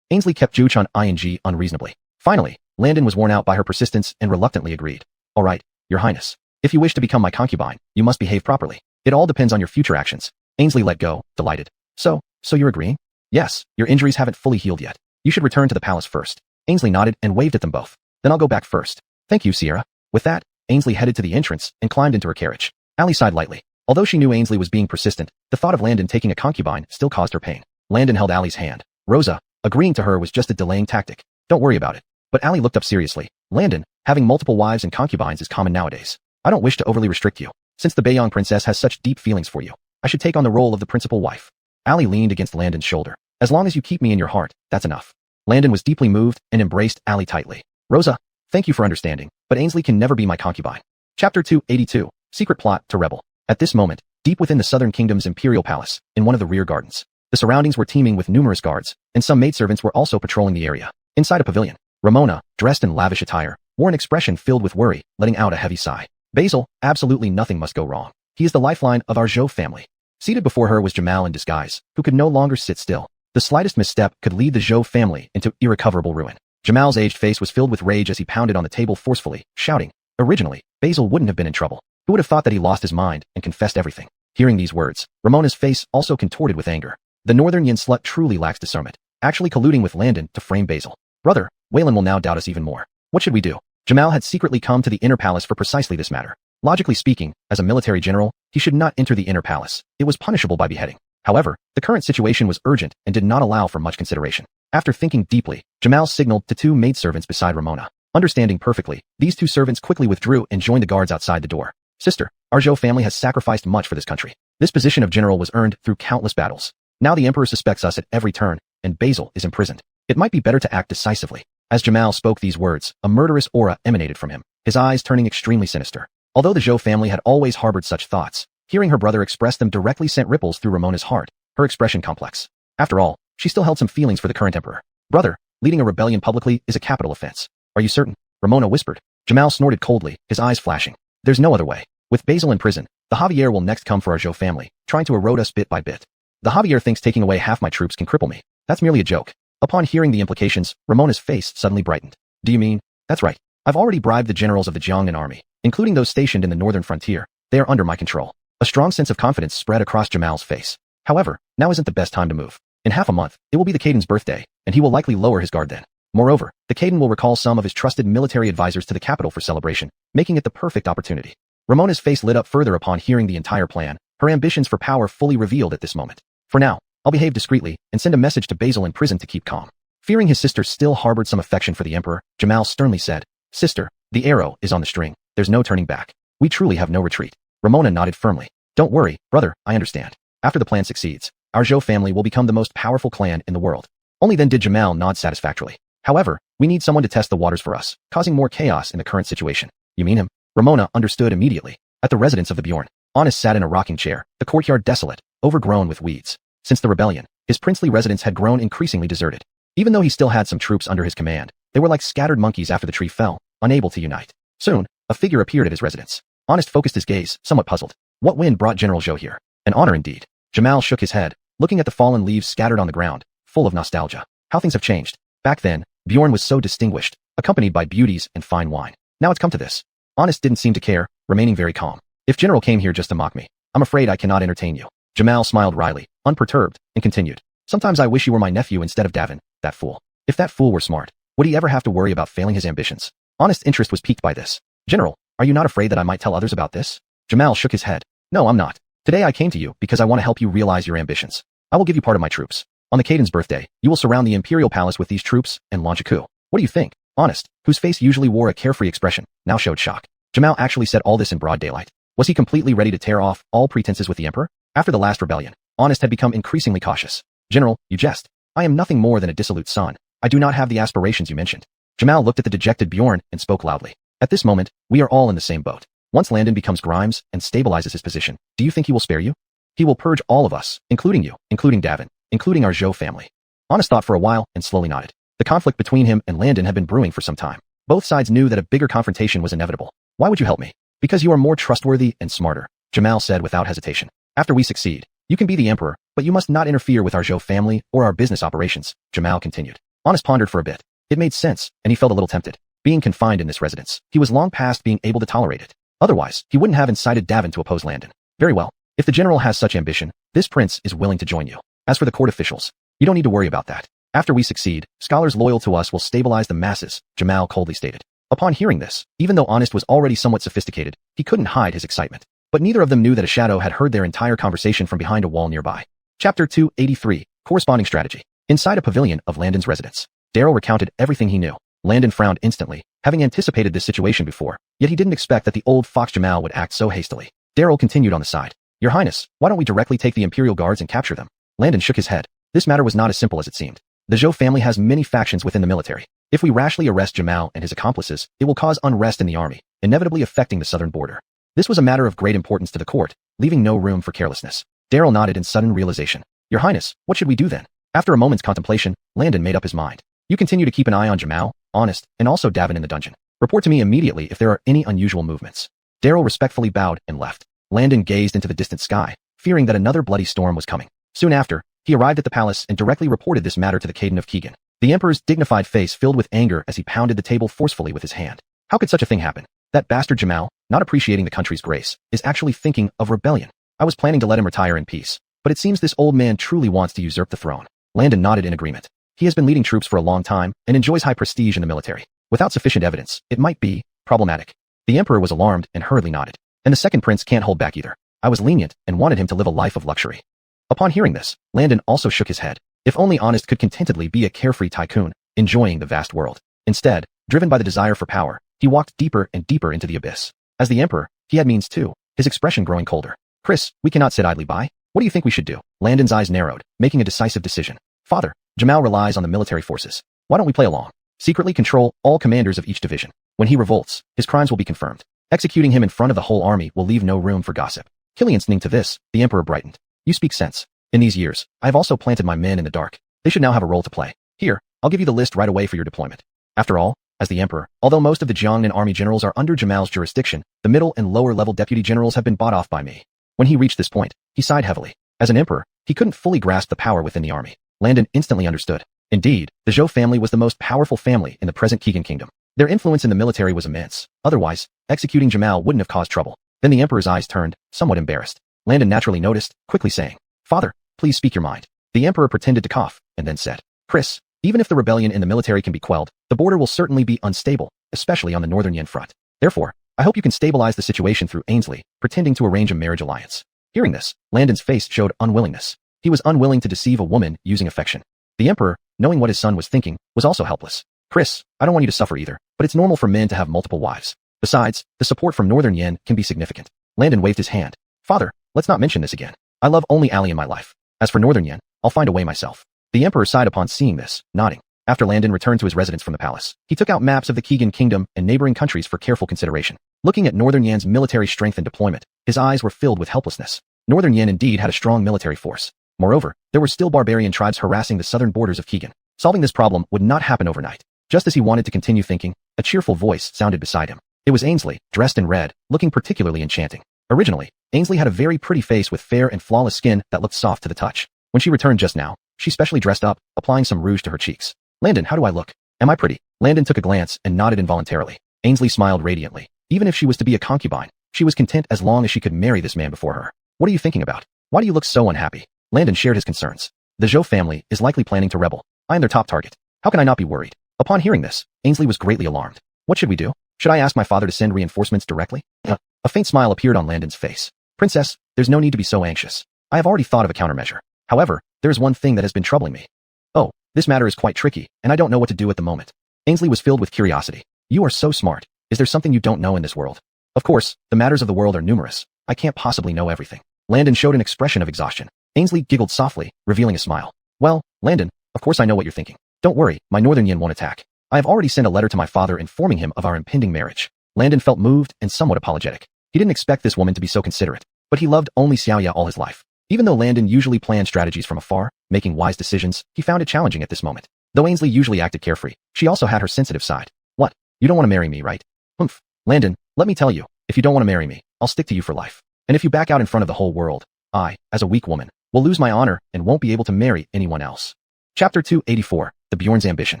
Ainsley kept Juchun ing unreasonably. Finally, Landon was worn out by her persistence and reluctantly agreed. All right, Your Highness. If you wish to become my concubine, you must behave properly. It all depends on your future actions. Ainsley let go, delighted. So you're agreeing? Yes, your injuries haven't fully healed yet. You should return to the palace first. Ainsley nodded and waved at them both. Then I'll go back first. Thank you, Sierra. With that, Ainsley headed to the entrance and climbed into her carriage. Allie sighed lightly. Although she knew Ainsley was being persistent, the thought of Landon taking a concubine still caused her pain. Landon held Allie's hand. Rosa, agreeing to her was just a delaying tactic. Don't worry about it. But Ali looked up seriously. Landon, having multiple wives and concubines is common nowadays. I don't wish to overly restrict you. Since the Bayong princess has such deep feelings for you, I should take on the role of the principal wife. Ali leaned against Landon's shoulder. As long as you keep me in your heart, that's enough. Landon was deeply moved and embraced Ali tightly. Rosa, thank you for understanding, but Ainsley can never be my concubine. Chapter 282, Secret Plot to Rebel. At this moment, deep within the Southern Kingdom's imperial palace, in one of the rear gardens, the surroundings were teeming with numerous guards, and some maidservants were also patrolling the area. Inside a pavilion, Ramona, dressed in lavish attire, wore an expression filled with worry, letting out a heavy sigh. Basil, absolutely nothing must go wrong. He is the lifeline of our Zhou family. Seated before her was Jamal in disguise, who could no longer sit still. The slightest misstep could lead the Zhou family into irrecoverable ruin. Jamal's aged face was filled with rage as he pounded on the table forcefully, shouting. Originally, Basil wouldn't have been in trouble. Who would have thought that he lost his mind and confessed everything? Hearing these words, Ramona's face also contorted with anger. The northern yin slut truly lacks discernment, actually colluding with Landon to frame Basil. Brother, Waylon will now doubt us even more. What should we do? Jamal had secretly come to the inner palace for precisely this matter. Logically speaking, as a military general, he should not enter the inner palace. It was punishable by beheading. However, the current situation was urgent and did not allow for much consideration. After thinking deeply, Jamal signaled to two maidservants beside Ramona. Understanding perfectly, these two servants quickly withdrew and joined the guards outside the door. Sister, our Zhou family has sacrificed much for this country. This position of general was earned through countless battles. Now the emperor suspects us at every turn, and Basil is imprisoned. It might be better to act decisively. As Jamal spoke these words, a murderous aura emanated from him, his eyes turning extremely sinister. Although the Zhou family had always harbored such thoughts, hearing her brother express them directly sent ripples through Ramona's heart, her expression complex. After all, she still held some feelings for the current emperor. Brother, leading a rebellion publicly is a capital offense. Are you certain? Ramona whispered. Jamal snorted coldly, his eyes flashing. There's no other way. With Basil in prison, the Javier will next come for our Zhou family, trying to erode us bit by bit. The Javier thinks taking away half my troops can cripple me. That's merely a joke. Upon hearing the implications, Ramona's face suddenly brightened. Do you mean? That's right. I've already bribed the generals of the Jiangnan army, including those stationed in the northern frontier. They are under my control. A strong sense of confidence spread across Jamal's face. However, now isn't the best time to move. In half a month, it will be the Caden's birthday, and he will likely lower his guard then. Moreover, the Caden will recall some of his trusted military advisors to the capital for celebration, making it the perfect opportunity. Ramona's face lit up further upon hearing the entire plan, her ambitions for power fully revealed at this moment. For now, I'll behave discreetly and send a message to Basil in prison to keep calm. Fearing his sister still harbored some affection for the emperor, Jamal sternly said, Sister, the arrow is on the string. There's no turning back. We truly have no retreat. Ramona nodded firmly. Don't worry, brother, I understand. After the plan succeeds, our Zhou family will become the most powerful clan in the world. Only then did Jamal nod satisfactorily. However, we need someone to test the waters for us, causing more chaos in the current situation. You mean him? Ramona understood immediately. At the residence of the Bjorn, Honest sat in a rocking chair, the courtyard desolate, overgrown with weeds. Since the rebellion, his princely residence had grown increasingly deserted. Even though he still had some troops under his command, they were like scattered monkeys after the tree fell, unable to unite. Soon, a figure appeared at his residence. Honest focused his gaze, somewhat puzzled. What wind brought General Zhou here? An honor indeed. Jamal shook his head, looking at the fallen leaves scattered on the ground, full of nostalgia. How things have changed. Back then, Bjorn was so distinguished, accompanied by beauties and fine wine. Now it's come to this. Honest didn't seem to care, remaining very calm. If General came here just to mock me, I'm afraid I cannot entertain you. Jamal smiled wryly, unperturbed, and continued. Sometimes I wish you were my nephew instead of Davin, that fool. If that fool were smart, would he ever have to worry about failing his ambitions? Honest's interest was piqued by this. General, are you not afraid that I might tell others about this? Jamal shook his head. No, I'm not. Today I came to you because I want to help you realize your ambitions. I will give you part of my troops. On the Caden's birthday, you will surround the imperial palace with these troops and launch a coup. What do you think? Honest, whose face usually wore a carefree expression, now showed shock. Jamal actually said all this in broad daylight. Was he completely ready to tear off all pretenses with the emperor? After the last rebellion, Honest had become increasingly cautious. General, you jest. I am nothing more than a dissolute son. I do not have the aspirations you mentioned. Jamal looked at the dejected Bjorn and spoke loudly. At this moment, we are all in the same boat. Once Landon becomes Grimes and stabilizes his position, do you think he will spare you? He will purge all of us, including you, including Davin, including our Zhou family. Honest thought for a while and slowly nodded. The conflict between him and Landon had been brewing for some time. Both sides knew that a bigger confrontation was inevitable. Why would you help me? Because you are more trustworthy and smarter, Jamal said without hesitation. After we succeed, you can be the emperor, but you must not interfere with our Zhou family or our business operations, Jamal continued. Honest pondered for a bit. It made sense, and he felt a little tempted. Being confined in this residence, he was long past being able to tolerate it. Otherwise, he wouldn't have incited Davin to oppose Landon. Very well. If the general has such ambition, this prince is willing to join you. As for the court officials, you don't need to worry about that. After we succeed, scholars loyal to us will stabilize the masses, Jamal coldly stated. Upon hearing this, even though Honest was already somewhat sophisticated, he couldn't hide his excitement. But neither of them knew that a shadow had heard their entire conversation from behind a wall nearby. Chapter 283, Corresponding Strategy. Inside a pavilion of Landon's residence, Daryl recounted everything he knew. Landon frowned instantly, having anticipated this situation before, yet he didn't expect that the old fox Jamal would act so hastily. Daryl continued on the side. Your Highness, why don't we directly take the Imperial Guards and capture them? Landon shook his head. This matter was not as simple as it seemed. The Zhou family has many factions within the military. If we rashly arrest Jamal and his accomplices, it will cause unrest in the army, inevitably affecting the southern border. This was a matter of great importance to the court, leaving no room for carelessness. Daryl nodded in sudden realization. Your Highness, what should we do then? After a moment's contemplation, Landon made up his mind. You continue to keep an eye on Jamal, Honest, and also Davin in the dungeon. Report to me immediately if there are any unusual movements. Daryl respectfully bowed and left. Landon gazed into the distant sky, fearing that another bloody storm was coming. Soon after, he arrived at the palace and directly reported this matter to the Caden of Keegan. The Emperor's dignified face filled with anger as he pounded the table forcefully with his hand. How could such a thing happen? That bastard Jamal, not appreciating the country's grace, is actually thinking of rebellion. I was planning to let him retire in peace, but it seems this old man truly wants to usurp the throne. Landon nodded in agreement. He has been leading troops for a long time and enjoys high prestige in the military. Without sufficient evidence, it might be problematic. The Emperor was alarmed and hurriedly nodded. And the second prince can't hold back either. I was lenient and wanted him to live a life of luxury. Upon hearing this, Landon also shook his head. If only Honest could contentedly be a carefree tycoon, enjoying the vast world. Instead, driven by the desire for power, he walked deeper and deeper into the abyss. As the Emperor, he had means too, his expression growing colder. Chris, we cannot sit idly by. What do you think we should do? Landon's eyes narrowed, making a decisive decision. Father, Jamal relies on the military forces. Why don't we play along? Secretly control all commanders of each division. When he revolts, his crimes will be confirmed. Executing him in front of the whole army will leave no room for gossip. Killian's to this, the Emperor brightened. You speak sense. In these years, I have also planted my men in the dark. They should now have a role to play. Here, I'll give you the list right away for your deployment. After all, as the Emperor, although most of the Jiangnan army generals are under Jamal's jurisdiction, the middle and lower level deputy generals have been bought off by me. When he reached this point, he sighed heavily. As an emperor, he couldn't fully grasp the power within the army. Landon instantly understood. Indeed, the Zhou family was the most powerful family in the present Keegan kingdom. Their influence in the military was immense. Otherwise, executing Jamal wouldn't have caused trouble. Then the Emperor's eyes turned, somewhat embarrassed. Landon naturally noticed, quickly saying, Father, please speak your mind. The Emperor pretended to cough, and then said, Chris, even if the rebellion in the military can be quelled, the border will certainly be unstable, especially on the northern Yen front. Therefore, I hope you can stabilize the situation through Ainsley, pretending to arrange a marriage alliance. Hearing this, Landon's face showed unwillingness. He was unwilling to deceive a woman using affection. The Emperor, knowing what his son was thinking, was also helpless. Chris, I don't want you to suffer either, but it's normal for men to have multiple wives. Besides, the support from northern Yen can be significant. Landon waved his hand. Father, let's not mention this again. I love only Ali in my life. As for northern Yen, I'll find a way myself. The Emperor sighed upon seeing this, nodding. After Landon returned to his residence from the palace, he took out maps of the Keegan kingdom and neighboring countries for careful consideration. Looking at northern Yen's military strength and deployment, his eyes were filled with helplessness. Northern Yen indeed had a strong military force. Moreover, there were still barbarian tribes harassing the southern borders of Keegan. Solving this problem would not happen overnight. Just as he wanted to continue thinking, a cheerful voice sounded beside him. It was Ainsley, dressed in red, looking particularly enchanting. Originally, Ainsley had a very pretty face with fair and flawless skin that looked soft to the touch. When she returned just now, she specially dressed up, applying some rouge to her cheeks. Landon, how do I look? Am I pretty? Landon took a glance and nodded involuntarily. Ainsley smiled radiantly. Even if she was to be a concubine, she was content as long as she could marry this man before her. What are you thinking about? Why do you look so unhappy? Landon shared his concerns. The Zhou family is likely planning to rebel. I am their top target. How can I not be worried? Upon hearing this, Ainsley was greatly alarmed. What should we do? Should I ask my father to send reinforcements directly? A faint smile appeared on Landon's face. Princess, there's no need to be so anxious. I have already thought of a countermeasure. However, there is one thing that has been troubling me. Oh, this matter is quite tricky, and I don't know what to do at the moment. Ainsley was filled with curiosity. You are so smart. Is there something you don't know in this world? Of course, the matters of the world are numerous. I can't possibly know everything. Landon showed an expression of exhaustion. Ainsley giggled softly, revealing a smile. Well, Landon, of course I know what you're thinking. Don't worry, my northern Yen won't attack. I have already sent a letter to my father informing him of our impending marriage. Landon felt moved and somewhat apologetic. He didn't expect this woman to be so considerate, but he loved only Xiaoya all his life. Even though Landon usually planned strategies from afar, making wise decisions, he found it challenging at this moment. Though Ainsley usually acted carefree, she also had her sensitive side. What? You don't want to marry me, right? Humph. Landon, let me tell you, if you don't want to marry me, I'll stick to you for life. And if you back out in front of the whole world, I, as a weak woman, will lose my honor and won't be able to marry anyone else. Chapter 284, The Bjorn's Ambition.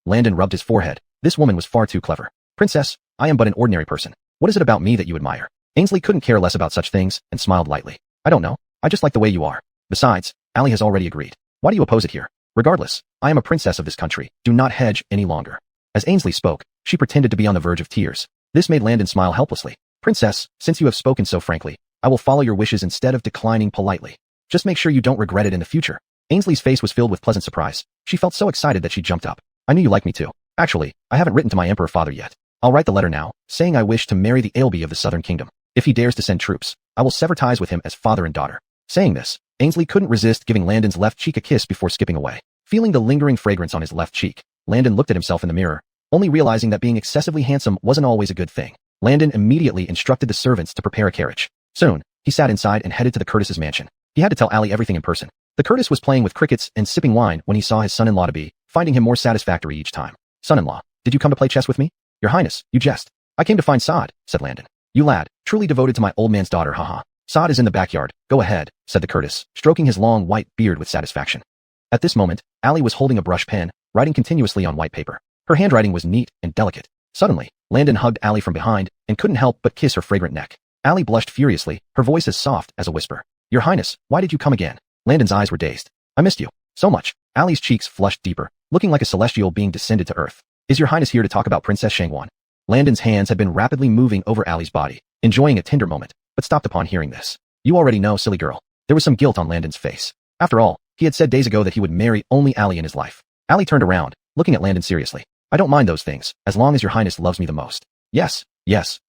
Landon rubbed his forehead. This woman was far too clever. Princess, I am but an ordinary person. What is it about me that you admire? Ainsley couldn't care less about such things and smiled lightly. I don't know. I just like the way you are. Besides, Ali has already agreed. Why do you oppose it here? Regardless, I am a princess of this country. Do not hedge any longer. As Ainsley spoke, she pretended to be on the verge of tears. This made Landon smile helplessly. Princess, since you have spoken so frankly, I will follow your wishes instead of declining politely. Just make sure you don't regret it in the future. Ainsley's face was filled with pleasant surprise. She felt so excited that she jumped up. I knew you liked me too. Actually, I haven't written to my emperor father yet. I'll write the letter now, saying I wish to marry the Ailbe of the Southern Kingdom. If he dares to send troops, I will sever ties with him as father and daughter. Saying this, Ainsley couldn't resist giving Landon's left cheek a kiss before skipping away. Feeling the lingering fragrance on his left cheek, Landon looked at himself in the mirror, only realizing that being excessively handsome wasn't always a good thing. Landon immediately instructed the servants to prepare a carriage. Soon, he sat inside and headed to the Curtis's mansion. He had to tell Allie everything in person. The Curtis was playing with crickets and sipping wine when he saw his son-in-law-to-be, finding him more satisfactory each time. Son-in-law, did you come to play chess with me? Your Highness, you jest. I came to find Saad, said Landon. You lad, truly devoted to my old man's daughter, haha. Saad is in the backyard, go ahead, said the Curtis, stroking his long white beard with satisfaction. At this moment, Allie was holding a brush pen, writing continuously on white paper. Her handwriting was neat and delicate. Suddenly, Landon hugged Allie from behind and couldn't help but kiss her fragrant neck. Allie blushed furiously, her voice as soft as a whisper. Your Highness, why did you come again? Landon's eyes were dazed. I missed you. So much. Allie's cheeks flushed deeper, looking like a celestial being descended to earth. Is your Highness here to talk about Princess Shangwan? Landon's hands had been rapidly moving over Allie's body, enjoying a tender moment, but stopped upon hearing this. You already know, silly girl. There was some guilt on Landon's face. After all, he had said days ago that he would marry only Allie in his life. Allie turned around, looking at Landon seriously. I don't mind those things, as long as your Highness loves me the most. Yes,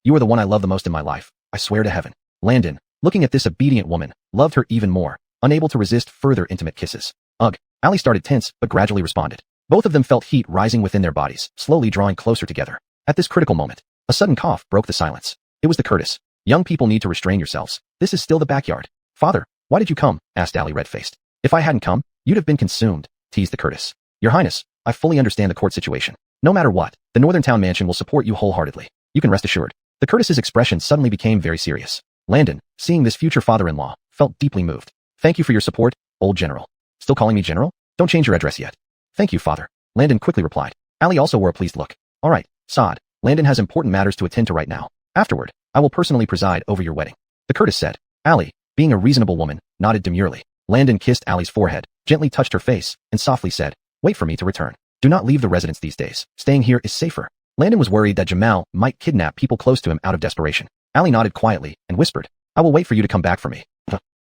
you are the one I love the most in my life. I swear to heaven. Landon, looking at this obedient woman, loved her even more, unable to resist further intimate kisses. Ugh. Allie started tense, but gradually responded. Both of them felt heat rising within their bodies, slowly drawing closer together. At this critical moment, a sudden cough broke the silence. It was the Curtis. Young people need to restrain yourselves. This is still the backyard. Father, why did you come? Asked Allie red-faced. If I hadn't come, you'd have been consumed, teased the Curtis. Your Highness, I fully understand the court situation. No matter what, the Northern Town Mansion will support you wholeheartedly. You can rest assured. The Curtis's expression suddenly became very serious. Landon, seeing this future father-in-law, felt deeply moved. Thank you for your support, old general. Still calling me general? Don't change your address yet. Thank you, father. Landon quickly replied. Allie also wore a pleased look. All right, Saad. Landon has important matters to attend to right now. Afterward, I will personally preside over your wedding. The Curtis said. Allie, being a reasonable woman, nodded demurely. Landon kissed Allie's forehead, gently touched her face, and softly said, wait for me to return. Do not leave the residence these days. Staying here is safer. Landon was worried that Jamal might kidnap people close to him out of desperation. Allie nodded quietly and whispered, I will wait for you to come back for me.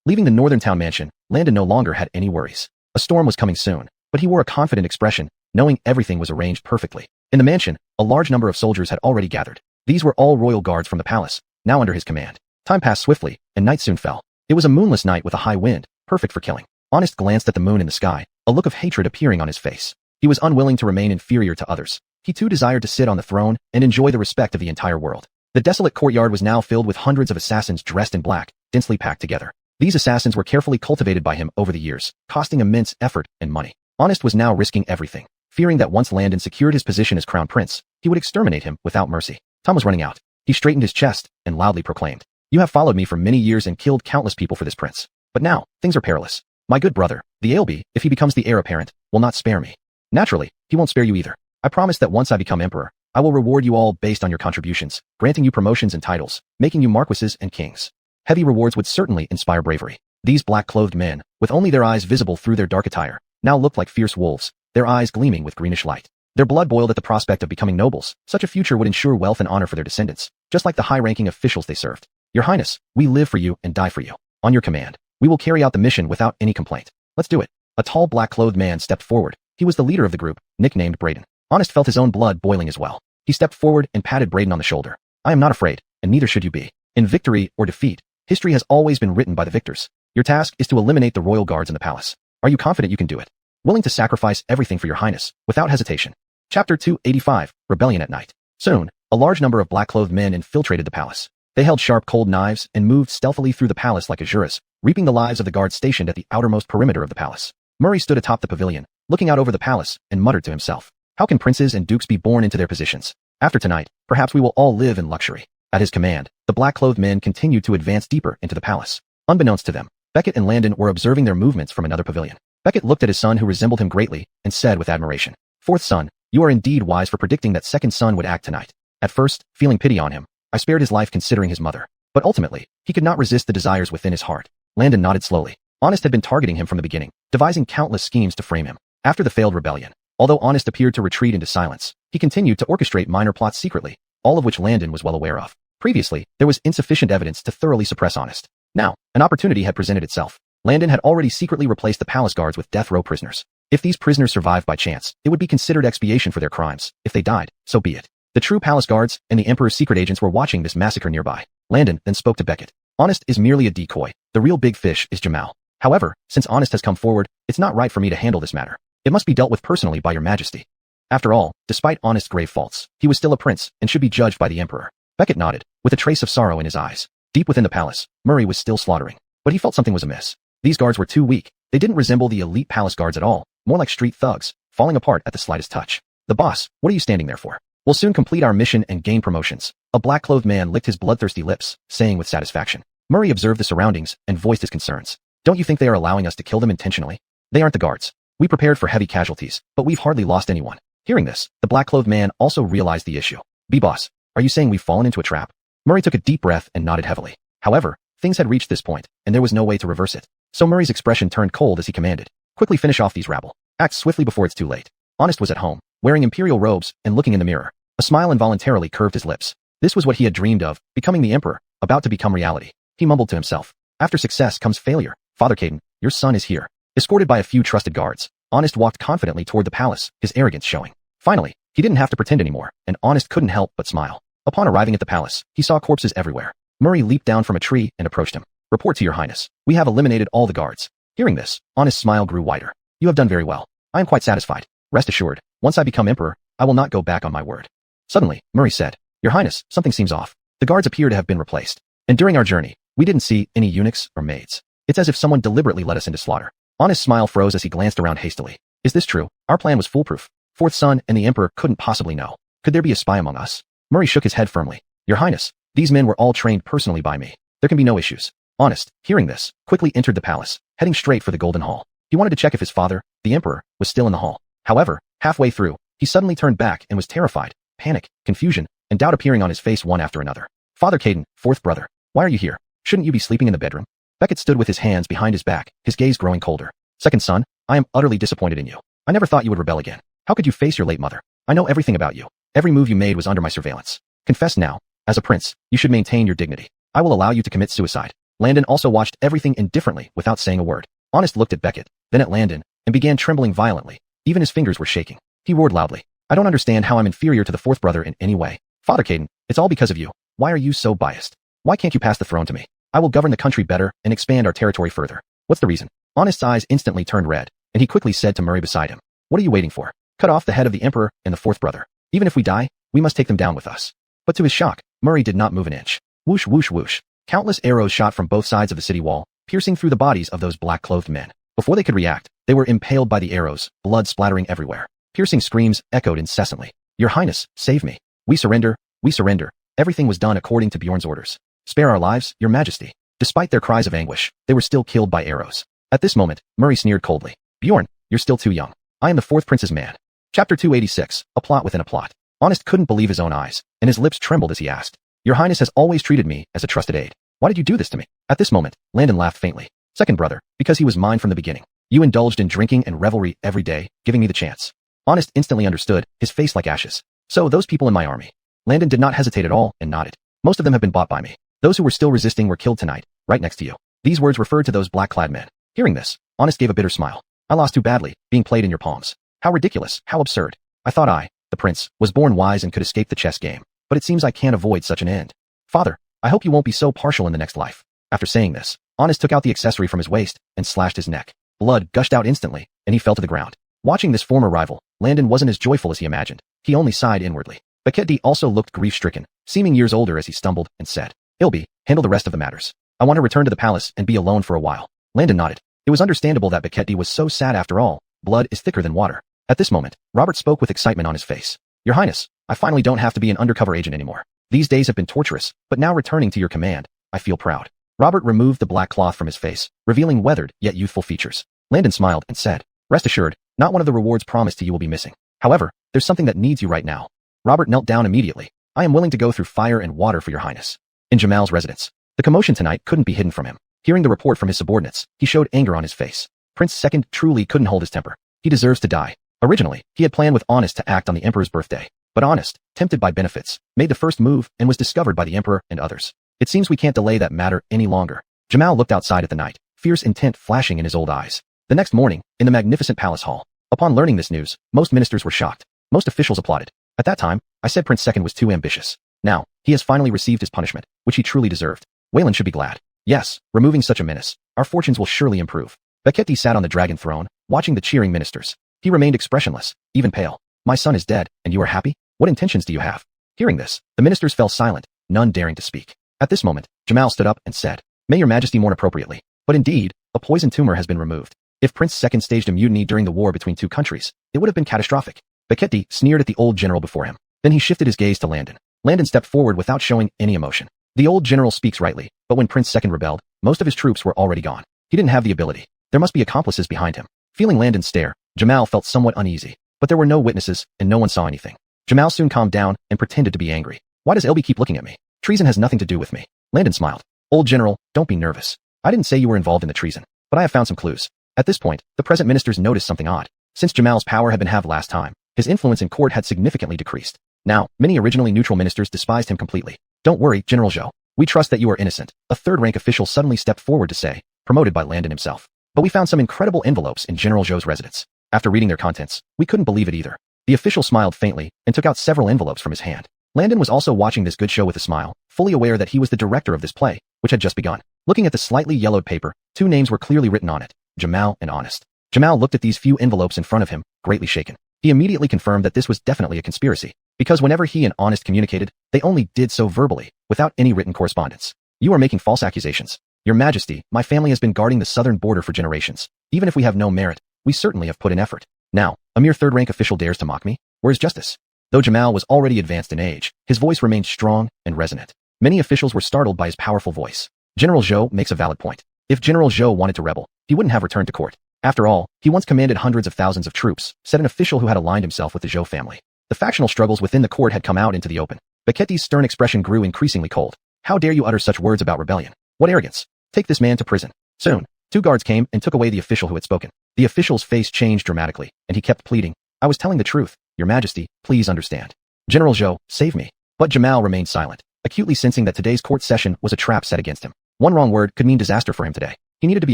Leaving the Northern Town Mansion, Landon no longer had any worries. A storm was coming soon, but he wore a confident expression, knowing everything was arranged perfectly. In the mansion, a large number of soldiers had already gathered. These were all royal guards from the palace, now under his command. Time passed swiftly, and night soon fell. It was a moonless night with a high wind, perfect for killing. Honest glanced at the moon in the sky, a look of hatred appearing on his face. He was unwilling to remain inferior to others. He too desired to sit on the throne and enjoy the respect of the entire world. The desolate courtyard was now filled with hundreds of assassins dressed in black, densely packed together. These assassins were carefully cultivated by him over the years, costing immense effort and money. Honest was now risking everything, fearing that once Landon secured his position as crown prince, he would exterminate him without mercy. Time was running out. He straightened his chest and loudly proclaimed, You have followed me for many years and killed countless people for this prince. But now, things are perilous. My good brother, the Ailbe, if he becomes the heir apparent, will not spare me. Naturally, he won't spare you either. I promise that once I become emperor, I will reward you all based on your contributions, granting you promotions and titles, making you marquises and kings. Heavy rewards would certainly inspire bravery. These black-clothed men, with only their eyes visible through their dark attire, now looked like fierce wolves, their eyes gleaming with greenish light. Their blood boiled at the prospect of becoming nobles. Such a future would ensure wealth and honor for their descendants, just like the high-ranking officials they served. Your Highness, we live for you and die for you. On your command, we will carry out the mission without any complaint. Let's do it. A tall black-clothed man stepped forward. He was the leader of the group, nicknamed Braden. Honest felt his own blood boiling as well. He stepped forward and patted Braden on the shoulder. I am not afraid, and neither should you be. In victory or defeat, history has always been written by the victors. Your task is to eliminate the royal guards in the palace. Are you confident you can do it? Willing to sacrifice everything for your Highness, without hesitation. Chapter 285, Rebellion at Night. Soon, a large number of black-clothed men infiltrated the palace. They held sharp cold knives and moved stealthily through the palace like Azuras, reaping the lives of the guards stationed at the outermost perimeter of the palace. Murray stood atop the pavilion, looking out over the palace, and muttered to himself, How can princes and dukes be born into their positions? After tonight, perhaps we will all live in luxury. At his command, the black-clothed men continued to advance deeper into the palace. Unbeknownst to them, Beckett and Landon were observing their movements from another pavilion. Beckett looked at his son who resembled him greatly, and said with admiration, Fourth son, you are indeed wise for predicting that second son would act tonight. At first, feeling pity on him, I spared his life considering his mother. But ultimately, he could not resist the desires within his heart. Landon nodded slowly. Honest had been targeting him from the beginning, devising countless schemes to frame him. After the failed rebellion, although Honest appeared to retreat into silence, he continued to orchestrate minor plots secretly, all of which Landon was well aware of. Previously, there was insufficient evidence to thoroughly suppress Honest. Now, an opportunity had presented itself. Landon had already secretly replaced the palace guards with death row prisoners. If these prisoners survived by chance, it would be considered expiation for their crimes. If they died, so be it. The true palace guards and the Emperor's secret agents were watching this massacre nearby. Landon then spoke to Beckett. Honest is merely a decoy. The real big fish is Jamal. However, since Honest has come forward, it's not right for me to handle this matter. It must be dealt with personally by your majesty. After all, despite Honest's grave faults, he was still a prince and should be judged by the Emperor. Beckett nodded, with a trace of sorrow in his eyes. Deep within the palace, Murray was still slaughtering, but he felt something was amiss. These guards were too weak. They didn't resemble the elite palace guards at all, more like street thugs, falling apart at the slightest touch. The boss, what are you standing there for? We'll soon complete our mission and gain promotions. A black-clothed man licked his bloodthirsty lips, saying with satisfaction. Murray observed the surroundings and voiced his concerns. Don't you think they are allowing us to kill them intentionally? They aren't the guards. We prepared for heavy casualties, but we've hardly lost anyone. Hearing this, the black-clothed man also realized the issue. B-boss, are you saying we've fallen into a trap? Murray took a deep breath and nodded heavily. However, things had reached this point, and there was no way to reverse it. So Murray's expression turned cold as he commanded. Quickly finish off these rabble. Act swiftly before it's too late. Honest was at home, wearing imperial robes and looking in the mirror. A smile involuntarily curved his lips. This was what he had dreamed of, becoming the Emperor, about to become reality. He mumbled to himself. After success comes failure. Father Caden, your son is here. Escorted by a few trusted guards, Honest walked confidently toward the palace, his arrogance showing. Finally, he didn't have to pretend anymore, and Honest couldn't help but smile. Upon arriving at the palace, he saw corpses everywhere. Murray leaped down from a tree and approached him. Report to your highness. We have eliminated all the guards. Hearing this, Honest's smile grew wider. You have done very well. I am quite satisfied. Rest assured, once I become emperor, I will not go back on my word. Suddenly, Murray said, Your Highness, something seems off. The guards appear to have been replaced. And during our journey, we didn't see any eunuchs or maids. It's as if someone deliberately led us into slaughter. Honest's smile froze as he glanced around hastily. Is this true? Our plan was foolproof. Fourth son and the Emperor couldn't possibly know. Could there be a spy among us? Murray shook his head firmly. Your Highness, these men were all trained personally by me. There can be no issues. Honest, hearing this, quickly entered the palace, heading straight for the Golden Hall. He wanted to check if his father, the Emperor, was still in the hall. However, halfway through, he suddenly turned back and was terrified. Panic, confusion, and doubt appearing on his face one after another. Father Caden, fourth brother, why are you here? Shouldn't you be sleeping in the bedroom? Beckett stood with his hands behind his back, his gaze growing colder. Second son, I am utterly disappointed in you. I never thought you would rebel again. How could you face your late mother? I know everything about you. Every move you made was under my surveillance. Confess now. As a prince, you should maintain your dignity. I will allow you to commit suicide. Landon also watched everything indifferently without saying a word. Honest looked at Beckett, then at Landon, and began trembling violently. Even his fingers were shaking. He roared loudly. I don't understand how I'm inferior to the fourth brother in any way. Father Caden, it's all because of you. Why are you so biased? Why can't you pass the throne to me? I will govern the country better and expand our territory further. What's the reason? Honest's eyes instantly turned red, and he quickly said to Murray beside him, What are you waiting for? Cut off the head of the Emperor and the fourth brother. Even if we die, we must take them down with us. But to his shock, Murray did not move an inch. Whoosh, whoosh, whoosh. Countless arrows shot from both sides of the city wall, piercing through the bodies of those black-clothed men. Before they could react, they were impaled by the arrows, blood splattering everywhere. Piercing screams echoed incessantly. Your Highness, save me. We surrender, we surrender. Everything was done according to Bjorn's orders. Spare our lives, Your Majesty. Despite their cries of anguish, they were still killed by arrows. At this moment, Murray sneered coldly. Bjorn, you're still too young. I am the fourth prince's man. Chapter 286, A Plot Within a Plot. Honest couldn't believe his own eyes, and his lips trembled as he asked. Your Highness has always treated me as a trusted aide. Why did you do this to me? At this moment, Landon laughed faintly. Second brother, because he was mine from the beginning. You indulged in drinking and revelry every day, giving me the chance. Honest instantly understood, his face like ashes. So those people in my army. Landon did not hesitate at all and nodded. Most of them have been bought by me. Those who were still resisting were killed tonight, right next to you. These words referred to those black-clad men. Hearing this, Honest gave a bitter smile. I lost too badly, being played in your palms. How ridiculous, how absurd. I thought I, the prince, was born wise and could escape the chess game. But it seems I can't avoid such an end. Father, I hope you won't be so partial in the next life. After saying this, Honest took out the accessory from his waist and slashed his neck. Blood gushed out instantly, and he fell to the ground. Watching this former rival, Landon wasn't as joyful as he imagined. He only sighed inwardly. Beckett also looked grief-stricken, seeming years older as he stumbled and said, Ilby, handle the rest of the matters. I want to return to the palace and be alone for a while. Landon nodded. It was understandable that Beckett was so sad after all. Blood is thicker than water. At this moment, Robert spoke with excitement on his face. Your Highness, I finally don't have to be an undercover agent anymore. These days have been torturous, but now returning to your command, I feel proud. Robert removed the black cloth from his face, revealing weathered yet youthful features. Landon smiled and said, Rest assured, not one of the rewards promised to you will be missing. However, there's something that needs you right now. Robert knelt down immediately. I am willing to go through fire and water for your Highness. In Jamal's residence. The commotion tonight couldn't be hidden from him. Hearing the report from his subordinates, he showed anger on his face. Prince Second truly couldn't hold his temper. He deserves to die. Originally, he had planned with Honest to act on the Emperor's birthday. But Honest, tempted by benefits, made the first move and was discovered by the Emperor and others. It seems we can't delay that matter any longer. Jamal looked outside at the night, fierce intent flashing in his old eyes. The next morning, in the magnificent palace hall, Upon learning this news, most ministers were shocked. Most officials applauded. At that time, I said Prince Second was too ambitious. Now, he has finally received his punishment, which he truly deserved. Wayland should be glad. Yes, removing such a menace, our fortunes will surely improve. Beketti sat on the dragon throne, watching the cheering ministers. He remained expressionless, even pale. My son is dead, and you are happy? What intentions do you have? Hearing this, the ministers fell silent, none daring to speak. At this moment, Jamal stood up and said, May your majesty mourn appropriately. But indeed, a poison tumor has been removed. If Prince Second staged a mutiny during the war between two countries, it would have been catastrophic. Beketti sneered at the old general before him. Then he shifted his gaze to Landon. Landon stepped forward without showing any emotion. The old general speaks rightly, but when Prince Second rebelled, most of his troops were already gone. He didn't have the ability. There must be accomplices behind him. Feeling Landon's stare, Jamal felt somewhat uneasy, but there were no witnesses and no one saw anything. Jamal soon calmed down and pretended to be angry. Why does LB keep looking at me? Treason has nothing to do with me. Landon smiled. Old general, don't be nervous. I didn't say you were involved in the treason, but I have found some clues. At this point, the present ministers noticed something odd. Since Jamal's power had been halved last time, his influence in court had significantly decreased. Now, many originally neutral ministers despised him completely. Don't worry, General Zhou. We trust that you are innocent, a third-rank official suddenly stepped forward to say, promoted by Landon himself. But we found some incredible envelopes in General Zhou's residence. After reading their contents, we couldn't believe it either. The official smiled faintly and took out several envelopes from his hand. Landon was also watching this good show with a smile, fully aware that he was the director of this play, which had just begun. Looking at the slightly yellowed paper, two names were clearly written on it, Jamal and Honest. Jamal looked at these few envelopes in front of him, greatly shaken. He immediately confirmed that this was definitely a conspiracy, because whenever he and Honest communicated, they only did so verbally, without any written correspondence. You are making false accusations. Your Majesty, my family has been guarding the southern border for generations. Even if we have no merit, we certainly have put in effort. Now, a mere third-rank official dares to mock me? Where is justice? Though Jamal was already advanced in age, his voice remained strong and resonant. Many officials were startled by his powerful voice. General Zhou makes a valid point. If General Zhou wanted to rebel, he wouldn't have returned to court. After all, he once commanded hundreds of thousands of troops, said an official who had aligned himself with the Zhou family. The factional struggles within the court had come out into the open. Beketti's stern expression grew increasingly cold. How dare you utter such words about rebellion? What arrogance! Take this man to prison. Soon, two guards came and took away the official who had spoken. The official's face changed dramatically, and he kept pleading, I was telling the truth. Your Majesty, please understand. General Zhou, save me. But Jamal remained silent, acutely sensing that today's court session was a trap set against him. One wrong word could mean disaster for him today. He needed to be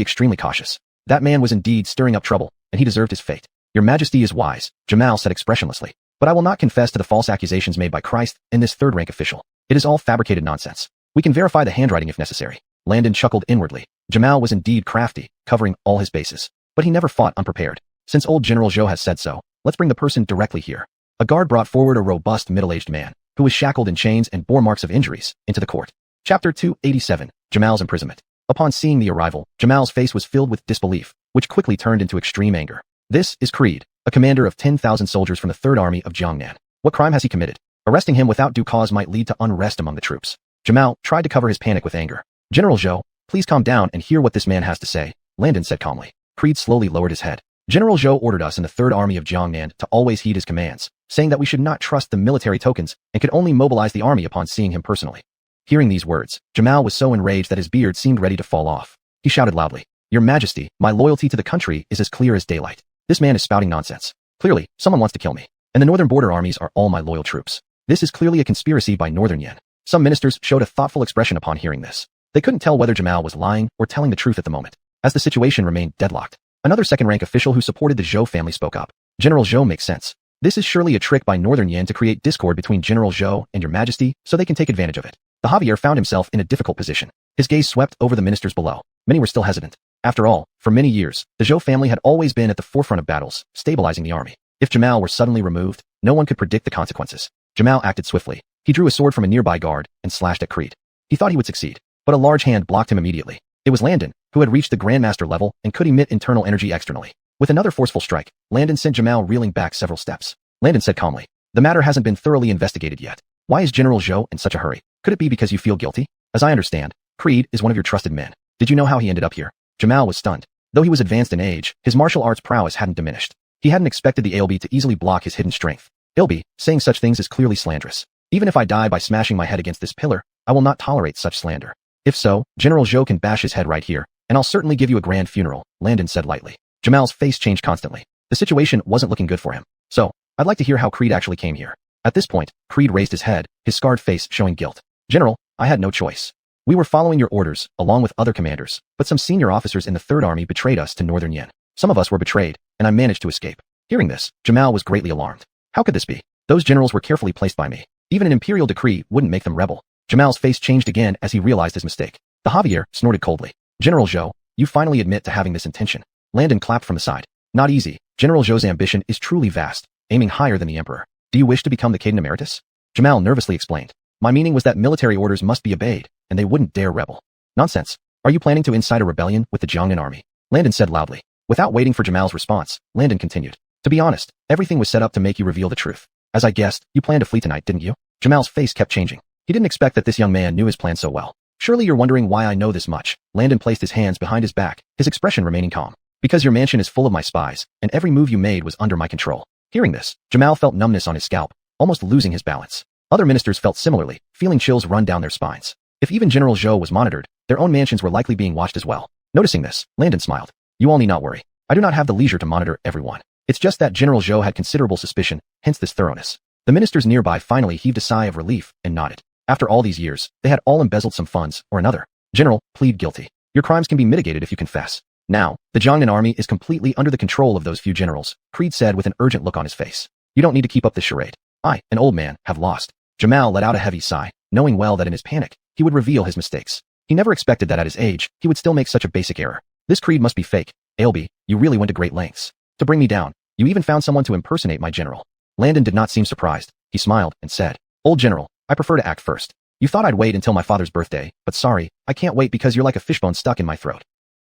extremely cautious. That man was indeed stirring up trouble, and he deserved his fate. Your Majesty is wise, Jamal said expressionlessly. But I will not confess to the false accusations made by Christ and this third-rank official. It is all fabricated nonsense. We can verify the handwriting if necessary. Landon chuckled inwardly. Jamal was indeed crafty, covering all his bases. But he never fought unprepared. Since old General Zhou has said so, let's bring the person directly here. A guard brought forward a robust middle-aged man, who was shackled in chains and bore marks of injuries, into the court. Chapter 287, Jamal's imprisonment. Upon seeing the arrival, Jamal's face was filled with disbelief, which quickly turned into extreme anger. This is Creed, a commander of 10,000 soldiers from the Third Army of Jiangnan. What crime has he committed? Arresting him without due cause might lead to unrest among the troops. Jamal tried to cover his panic with anger. General Zhou, please calm down and hear what this man has to say, Landon said calmly. Creed slowly lowered his head. General Zhou ordered us in the Third Army of Jiangnan to always heed his commands, saying that we should not trust the military tokens and could only mobilize the army upon seeing him personally. Hearing these words, Jamal was so enraged that his beard seemed ready to fall off. He shouted loudly, Your Majesty, my loyalty to the country is as clear as daylight. This man is spouting nonsense. Clearly, someone wants to kill me. And the northern border armies are all my loyal troops. This is clearly a conspiracy by Northern Yan. Some ministers showed a thoughtful expression upon hearing this. They couldn't tell whether Jamal was lying or telling the truth at the moment, as the situation remained deadlocked. Another second-rank official who supported the Zhou family spoke up. General Zhou makes sense. This is surely a trick by Northern Yan to create discord between General Zhou and Your Majesty so they can take advantage of it. The Javier found himself in a difficult position. His gaze swept over the ministers below. Many were still hesitant. After all, for many years, the Zhou family had always been at the forefront of battles, stabilizing the army. If Jamal were suddenly removed, no one could predict the consequences. Jamal acted swiftly. He drew a sword from a nearby guard and slashed at Creed. He thought he would succeed, but a large hand blocked him immediately. It was Landon, who had reached the Grandmaster level and could emit internal energy externally. With another forceful strike, Landon sent Jamal reeling back several steps. Landon said calmly, The matter hasn't been thoroughly investigated yet. Why is General Zhou in such a hurry? Could it be because you feel guilty? As I understand, Creed is one of your trusted men. Did you know how he ended up here? Jamal was stunned. Though he was advanced in age, his martial arts prowess hadn't diminished. He hadn't expected the ALB to easily block his hidden strength. Ilby, saying such things is clearly slanderous. Even if I die by smashing my head against this pillar, I will not tolerate such slander. If so, General Zhou can bash his head right here, and I'll certainly give you a grand funeral, Landon said lightly. Jamal's face changed constantly. The situation wasn't looking good for him. So, I'd like to hear how Creed actually came here. At this point, Creed raised his head, his scarred face showing guilt. General, I had no choice. We were following your orders, along with other commanders, but some senior officers in the Third Army betrayed us to Northern Yan. Some of us were betrayed, and I managed to escape. Hearing this, Jamal was greatly alarmed. How could this be? Those generals were carefully placed by me. Even an imperial decree wouldn't make them rebel. Jamal's face changed again as he realized his mistake. The Javier snorted coldly. General Zhou, you finally admit to having this intention. Landon clapped from the side. Not easy. General Zhou's ambition is truly vast, aiming higher than the emperor. Do you wish to become the Caden Emeritus? Jamal nervously explained. My meaning was that military orders must be obeyed, and they wouldn't dare rebel. Nonsense. Are you planning to incite a rebellion with the Jiangnan army? Landon said loudly. Without waiting for Jamal's response, Landon continued. To be honest, everything was set up to make you reveal the truth. As I guessed, you planned to flee tonight, didn't you? Jamal's face kept changing. He didn't expect that this young man knew his plan so well. Surely you're wondering why I know this much. Landon placed his hands behind his back, his expression remaining calm. Because your mansion is full of my spies, and every move you made was under my control. Hearing this, Jamal felt numbness on his scalp, almost losing his balance. Other ministers felt similarly, feeling chills run down their spines. If even General Zhou was monitored, their own mansions were likely being watched as well. Noticing this, Landon smiled. You all need not worry. I do not have the leisure to monitor everyone. It's just that General Zhou had considerable suspicion, hence this thoroughness. The ministers nearby finally heaved a sigh of relief and nodded. After all these years, they had all embezzled some funds or another. General, plead guilty. Your crimes can be mitigated if you confess. Now, the Jiangnan army is completely under the control of those few generals, Creed said with an urgent look on his face. You don't need to keep up this charade. I, an old man, have lost. Jamal let out a heavy sigh, knowing well that in his panic, he would reveal his mistakes. He never expected that at his age, he would still make such a basic error. This creed must be fake. Ailby, you really went to great lengths to bring me down. You even found someone to impersonate my general. Landon did not seem surprised. He smiled and said, Old general, I prefer to act first. You thought I'd wait until my father's birthday, but sorry, I can't wait because you're like a fishbone stuck in my throat.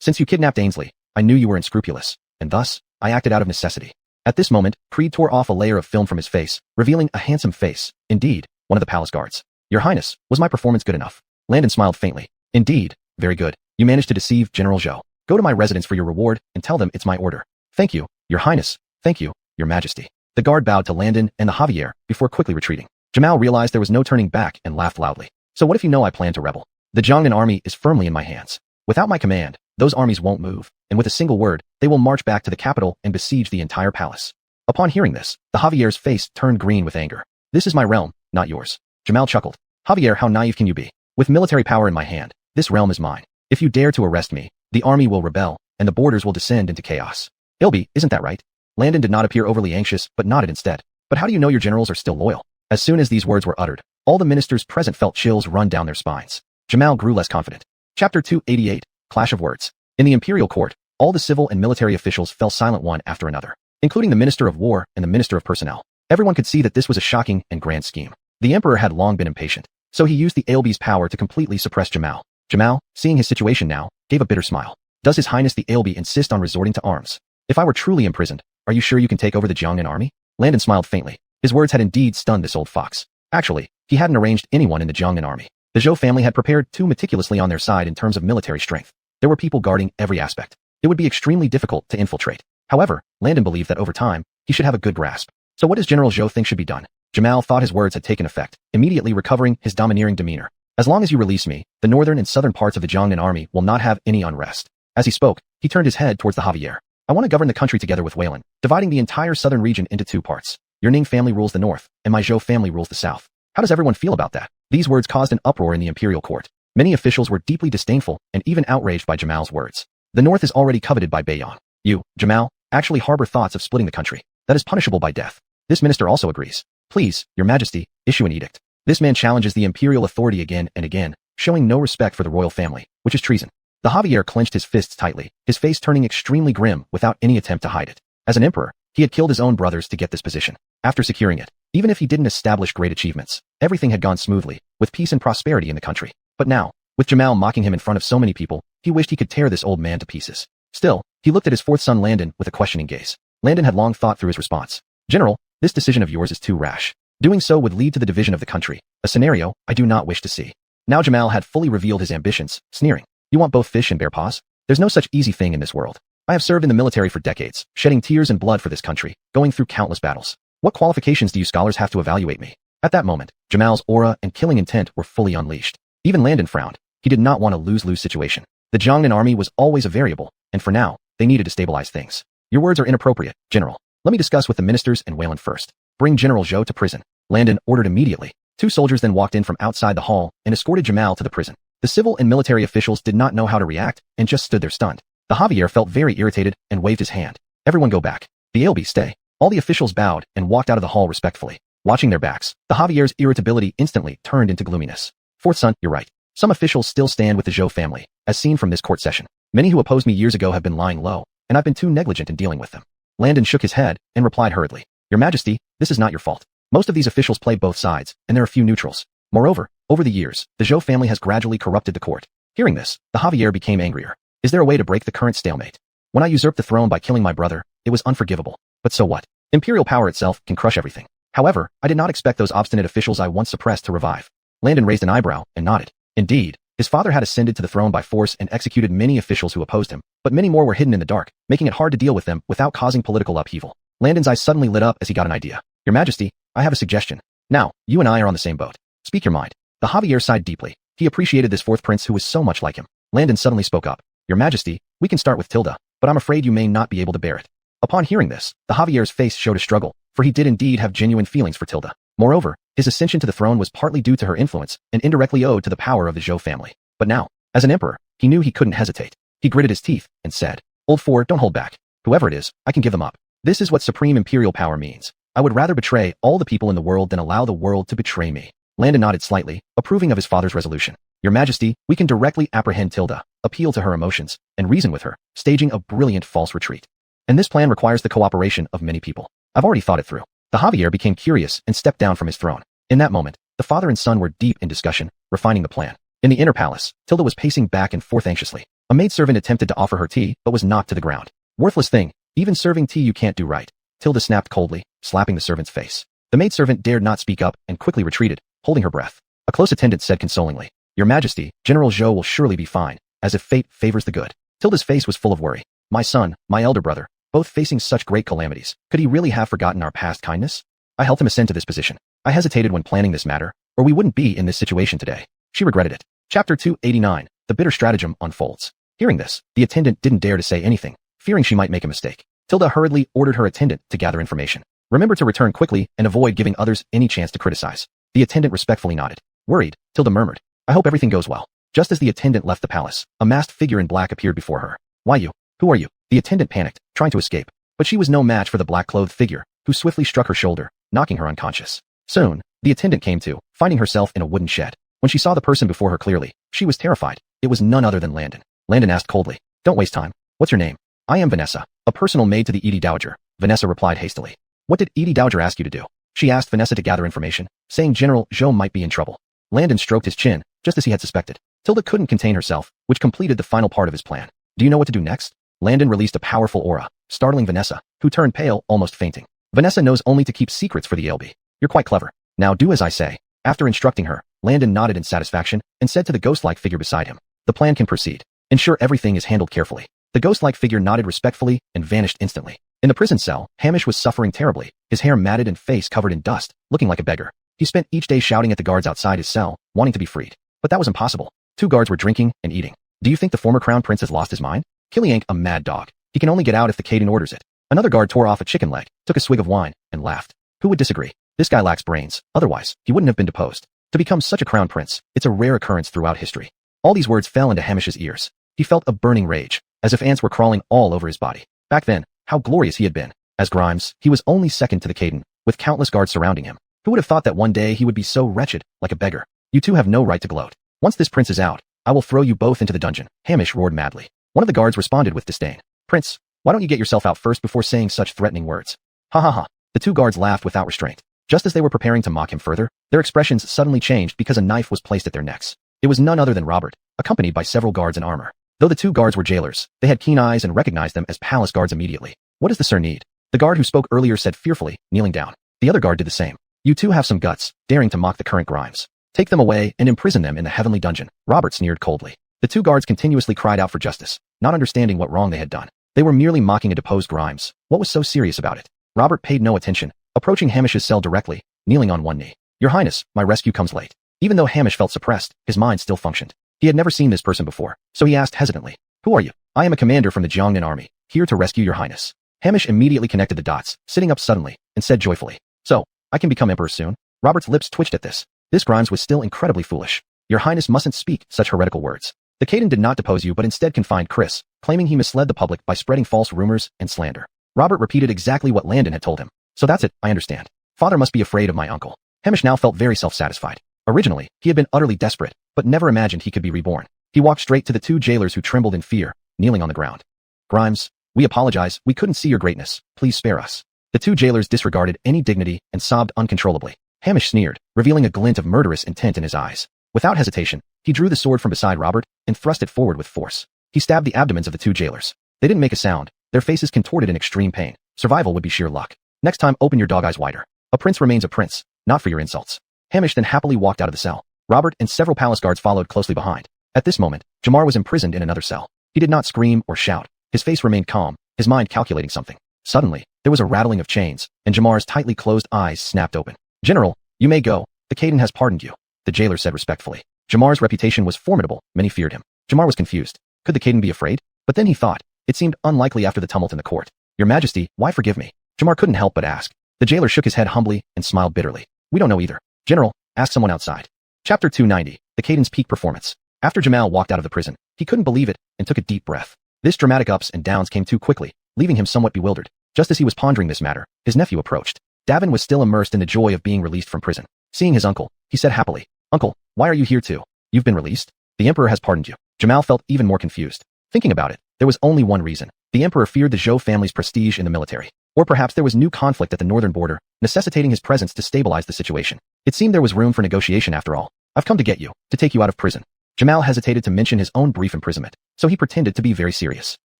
Since you kidnapped Ainsley, I knew you were unscrupulous, and thus, I acted out of necessity. At this moment, Creed tore off a layer of film from his face, revealing a handsome face. Indeed, one of the palace guards. Your Highness, was my performance good enough? Landon smiled faintly. Indeed, very good. You managed to deceive General Zhou. Go to my residence for your reward and tell them it's my order. Thank you, Your Highness. Thank you, Your Majesty. The guard bowed to Landon and the Javier before quickly retreating. Jamal realized there was no turning back and laughed loudly. So what if you know I plan to rebel? The Jiangnan army is firmly in my hands. Without my command, those armies won't move, and with a single word, they will march back to the capital and besiege the entire palace. Upon hearing this, the Javier's face turned green with anger. This is my realm, not yours. Jamal chuckled. Javier, how naive can you be? With military power in my hand, this realm is mine. If you dare to arrest me, the army will rebel, and the borders will descend into chaos. Ailby, isn't that right? Landon did not appear overly anxious, but nodded instead. But how do you know your generals are still loyal? As soon as these words were uttered, all the ministers present felt chills run down their spines. Jamal grew less confident. Chapter 288, Clash of Words. In the imperial court, all the civil and military officials fell silent one after another, including the Minister of War and the Minister of Personnel. Everyone could see that this was a shocking and grand scheme. The emperor had long been impatient, so he used the Ailby's power to completely suppress Jamal. Jamal, seeing his situation now, gave a bitter smile. Does His Highness the Ailby insist on resorting to arms? If I were truly imprisoned, are you sure you can take over the Jiangnan army? Landon smiled faintly. His words had indeed stunned this old fox. Actually, he hadn't arranged anyone in the Jiangnan army. The Zhou family had prepared too meticulously on their side in terms of military strength. There were people guarding every aspect. It would be extremely difficult to infiltrate. However, Landon believed that over time, he should have a good grasp. So what does General Zhou think should be done? Jamal thought his words had taken effect, immediately recovering his domineering demeanor. As long as you release me, the northern and southern parts of the Jiangnan army will not have any unrest. As he spoke, he turned his head towards the Javier. I want to govern the country together with Wayland, dividing the entire southern region into two parts. Your Ning family rules the north, and my Zhou family rules the south. How does everyone feel about that? These words caused an uproar in the imperial court. Many officials were deeply disdainful and even outraged by Jamal's words. The north is already coveted by Baiyang. You, Jamal, actually harbor thoughts of splitting the country. That is punishable by death. This minister also agrees. Please, Your Majesty, issue an edict. This man challenges the imperial authority again and again, showing no respect for the royal family, which is treason. The Javier clenched his fists tightly, his face turning extremely grim without any attempt to hide it. As an emperor, he had killed his own brothers to get this position. After securing it, even if he didn't establish great achievements, everything had gone smoothly, with peace and prosperity in the country. But now, with Jamal mocking him in front of so many people, he wished he could tear this old man to pieces. Still, he looked at his fourth son Landon with a questioning gaze. Landon had long thought through his response. General, this decision of yours is too rash. Doing so would lead to the division of the country, a scenario I do not wish to see. Now Jamal had fully revealed his ambitions, sneering. You want both fish and bear paws? There's no such easy thing in this world. I have served in the military for decades, shedding tears and blood for this country, going through countless battles. What qualifications do you scholars have to evaluate me? At that moment, Jamal's aura and killing intent were fully unleashed. Even Landon frowned. He did not want a lose-lose situation. The Jiangnan army was always a variable, and for now, they needed to stabilize things. Your words are inappropriate, General. Let me discuss with the ministers and Wayland first. Bring General Zhou to prison. Landon ordered immediately. Two soldiers then walked in from outside the hall and escorted Jamal to the prison. The civil and military officials did not know how to react and just stood there stunned. The Javier felt very irritated and waved his hand. Everyone go back. The Ailby stay. All the officials bowed and walked out of the hall respectfully, watching their backs. The Javier's irritability instantly turned into gloominess. Fourth son, you're right. Some officials still stand with the Zhou family, as seen from this court session. Many who opposed me years ago have been lying low, and I've been too negligent in dealing with them. Landon shook his head and replied hurriedly. Your Majesty, this is not your fault. Most of these officials play both sides, and there are few neutrals. Moreover, over the years, the Zhou family has gradually corrupted the court. Hearing this, the Javier became angrier. Is there a way to break the current stalemate? When I usurped the throne by killing my brother, it was unforgivable. But so what? Imperial power itself can crush everything. However, I did not expect those obstinate officials I once suppressed to revive. Landon raised an eyebrow and nodded. Indeed, his father had ascended to the throne by force and executed many officials who opposed him, but many more were hidden in the dark, making it hard to deal with them without causing political upheaval. Landon's eyes suddenly lit up as he got an idea. Your Majesty, I have a suggestion. Now, you and I are on the same boat. Speak your mind. The Javier sighed deeply. He appreciated this fourth prince who was so much like him. Landon suddenly spoke up. Your Majesty, we can start with Tilda, but I'm afraid you may not be able to bear it. Upon hearing this, the Javier's face showed a struggle, for he did indeed have genuine feelings for Tilda. Moreover, his ascension to the throne was partly due to her influence and indirectly owed to the power of the Zhou family. But now, as an emperor, he knew he couldn't hesitate. He gritted his teeth and said, Old Four, don't hold back. Whoever it is, I can give them up. This is what supreme imperial power means. I would rather betray all the people in the world than allow the world to betray me. Landon nodded slightly, approving of his father's resolution. Your Majesty, we can directly apprehend Tilda, appeal to her emotions, and reason with her, staging a brilliant false retreat. And this plan requires the cooperation of many people. I've already thought it through. The Javier became curious and stepped down from his throne. In that moment, the father and son were deep in discussion, refining the plan. In the inner palace, Tilda was pacing back and forth anxiously. A maidservant attempted to offer her tea, but was knocked to the ground. Worthless thing, even serving tea you can't do right. Tilda snapped coldly, slapping the servant's face. The maidservant dared not speak up and quickly retreated, holding her breath. A close attendant said consolingly, Your Majesty, General Zhou will surely be fine, as if fate favors the good. Tilda's face was full of worry. My son, my elder brother, both facing such great calamities. Could he really have forgotten our past kindness? I helped him ascend to this position. I hesitated when planning this matter, or we wouldn't be in this situation today. She regretted it. Chapter 289, The Bitter Stratagem unfolds. Hearing this, the attendant didn't dare to say anything, fearing she might make a mistake. Tilda hurriedly ordered her attendant to gather information. Remember to return quickly and avoid giving others any chance to criticize. The attendant respectfully nodded. Worried, Tilda murmured, I hope everything goes well. Just as the attendant left the palace, a masked figure in black appeared before her. Why you? Who are you? The attendant panicked, trying to escape. But she was no match for the black-clothed figure, who swiftly struck her shoulder, knocking her unconscious. Soon, the attendant came to, finding herself in a wooden shed. When she saw the person before her clearly, she was terrified. It was none other than Landon. Landon asked coldly, Don't waste time. What's your name? I am Vanessa, a personal maid to the Edie Dowager. Vanessa replied hastily. What did Edie Dowager ask you to do? She asked Vanessa to gather information, saying General Zhou might be in trouble. Landon stroked his chin, just as he had suspected. Tilda couldn't contain herself, which completed the final part of his plan. Do you know what to do next? Landon released a powerful aura, startling Vanessa, who turned pale, almost fainting. Vanessa knows only to keep secrets for the ALB. You're quite clever. Now do as I say. After instructing her, Landon nodded in satisfaction and said to the ghost-like figure beside him, The plan can proceed. Ensure everything is handled carefully. The ghost-like figure nodded respectfully and vanished instantly. In the prison cell, Hamish was suffering terribly, his hair matted and face covered in dust, looking like a beggar. He spent each day shouting at the guards outside his cell, wanting to be freed. But that was impossible. 2 guards were drinking and eating. Do you think the former crown prince has lost his mind? Killiank, a mad dog. He can only get out if the Caden orders it. Another guard tore off a chicken leg, took a swig of wine, and laughed. Who would disagree? This guy lacks brains, otherwise, he wouldn't have been deposed. To become such a crown prince, it's a rare occurrence throughout history. All these words fell into Hamish's ears. He felt a burning rage, as if ants were crawling all over his body. Back then, how glorious he had been. As Grimes, he was only second to the Caden, with countless guards surrounding him. Who would have thought that one day he would be so wretched, like a beggar? You two have no right to gloat. Once this prince is out, I will throw you both into the dungeon. Hamish roared madly. One of the guards responded with disdain. Prince, why don't you get yourself out first before saying such threatening words? Ha ha ha. The 2 guards laughed without restraint. Just as they were preparing to mock him further, their expressions suddenly changed because a knife was placed at their necks. It was none other than Robert, accompanied by several guards in armor. Though the 2 guards were jailers, they had keen eyes and recognized them as palace guards immediately. What does the sir need? The guard who spoke earlier said fearfully, kneeling down. The other guard did the same. You two have some guts, daring to mock the current Grimes. Take them away and imprison them in the heavenly dungeon. Robert sneered coldly. The 2 guards continuously cried out for justice, not understanding what wrong they had done. They were merely mocking a deposed Grimes. What was so serious about it? Robert paid no attention, approaching Hamish's cell directly, kneeling on one knee. Your Highness, my rescue comes late. Even though Hamish felt suppressed, his mind still functioned. He had never seen this person before, so he asked hesitantly, Who are you? I am a commander from the Jiangnan army, here to rescue your Highness. Hamish immediately connected the dots, sitting up suddenly, and said joyfully, So, I can become emperor soon? Robert's lips twitched at this. This Grimes was still incredibly foolish. Your Highness mustn't speak such heretical words. The Caden did not depose you but instead confined Chris, claiming he misled the public by spreading false rumors and slander. Robert repeated exactly what Landon had told him. So that's it, I understand. Father must be afraid of my uncle. Hamish now felt very self-satisfied. Originally, he had been utterly desperate, but never imagined he could be reborn. He walked straight to the two jailers who trembled in fear, kneeling on the ground. Grimes, we apologize, we couldn't see your greatness. Please spare us. The two jailers disregarded any dignity and sobbed uncontrollably. Hamish sneered, revealing a glint of murderous intent in his eyes. Without hesitation, he drew the sword from beside Robert and thrust it forward with force. He stabbed the abdomens of the two jailers. They didn't make a sound, their faces contorted in extreme pain. Survival would be sheer luck. Next time, open your dog eyes wider. A prince remains a prince, not for your insults. Hamish then happily walked out of the cell. Robert and several palace guards followed closely behind. At this moment, Jamar was imprisoned in another cell. He did not scream or shout. His face remained calm, his mind calculating something. Suddenly, there was a rattling of chains, and Jamar's tightly closed eyes snapped open. General, you may go. The Caden has pardoned you, the jailer said respectfully. Jamar's reputation was formidable, many feared him. Jamar was confused. Could the Caden be afraid? But then he thought, it seemed unlikely after the tumult in the court. Your Majesty, why forgive me? Jamar couldn't help but ask. The jailer shook his head humbly and smiled bitterly. We don't know either. General, ask someone outside. Chapter 290, the Caden's peak performance. After Jamal walked out of the prison, he couldn't believe it and took a deep breath. This dramatic ups and downs came too quickly, leaving him somewhat bewildered. Just as he was pondering this matter, his nephew approached. Davin was still immersed in the joy of being released from prison. Seeing his uncle, he said happily, Uncle, why are you here too? You've been released? The Emperor has pardoned you. Jamal felt even more confused. Thinking about it, there was only one reason. The Emperor feared the Zhou family's prestige in the military. Or perhaps there was new conflict at the northern border, necessitating his presence to stabilize the situation. It seemed there was room for negotiation after all. I've come to get you, to take you out of prison. Jamal hesitated to mention his own brief imprisonment, so he pretended to be very serious.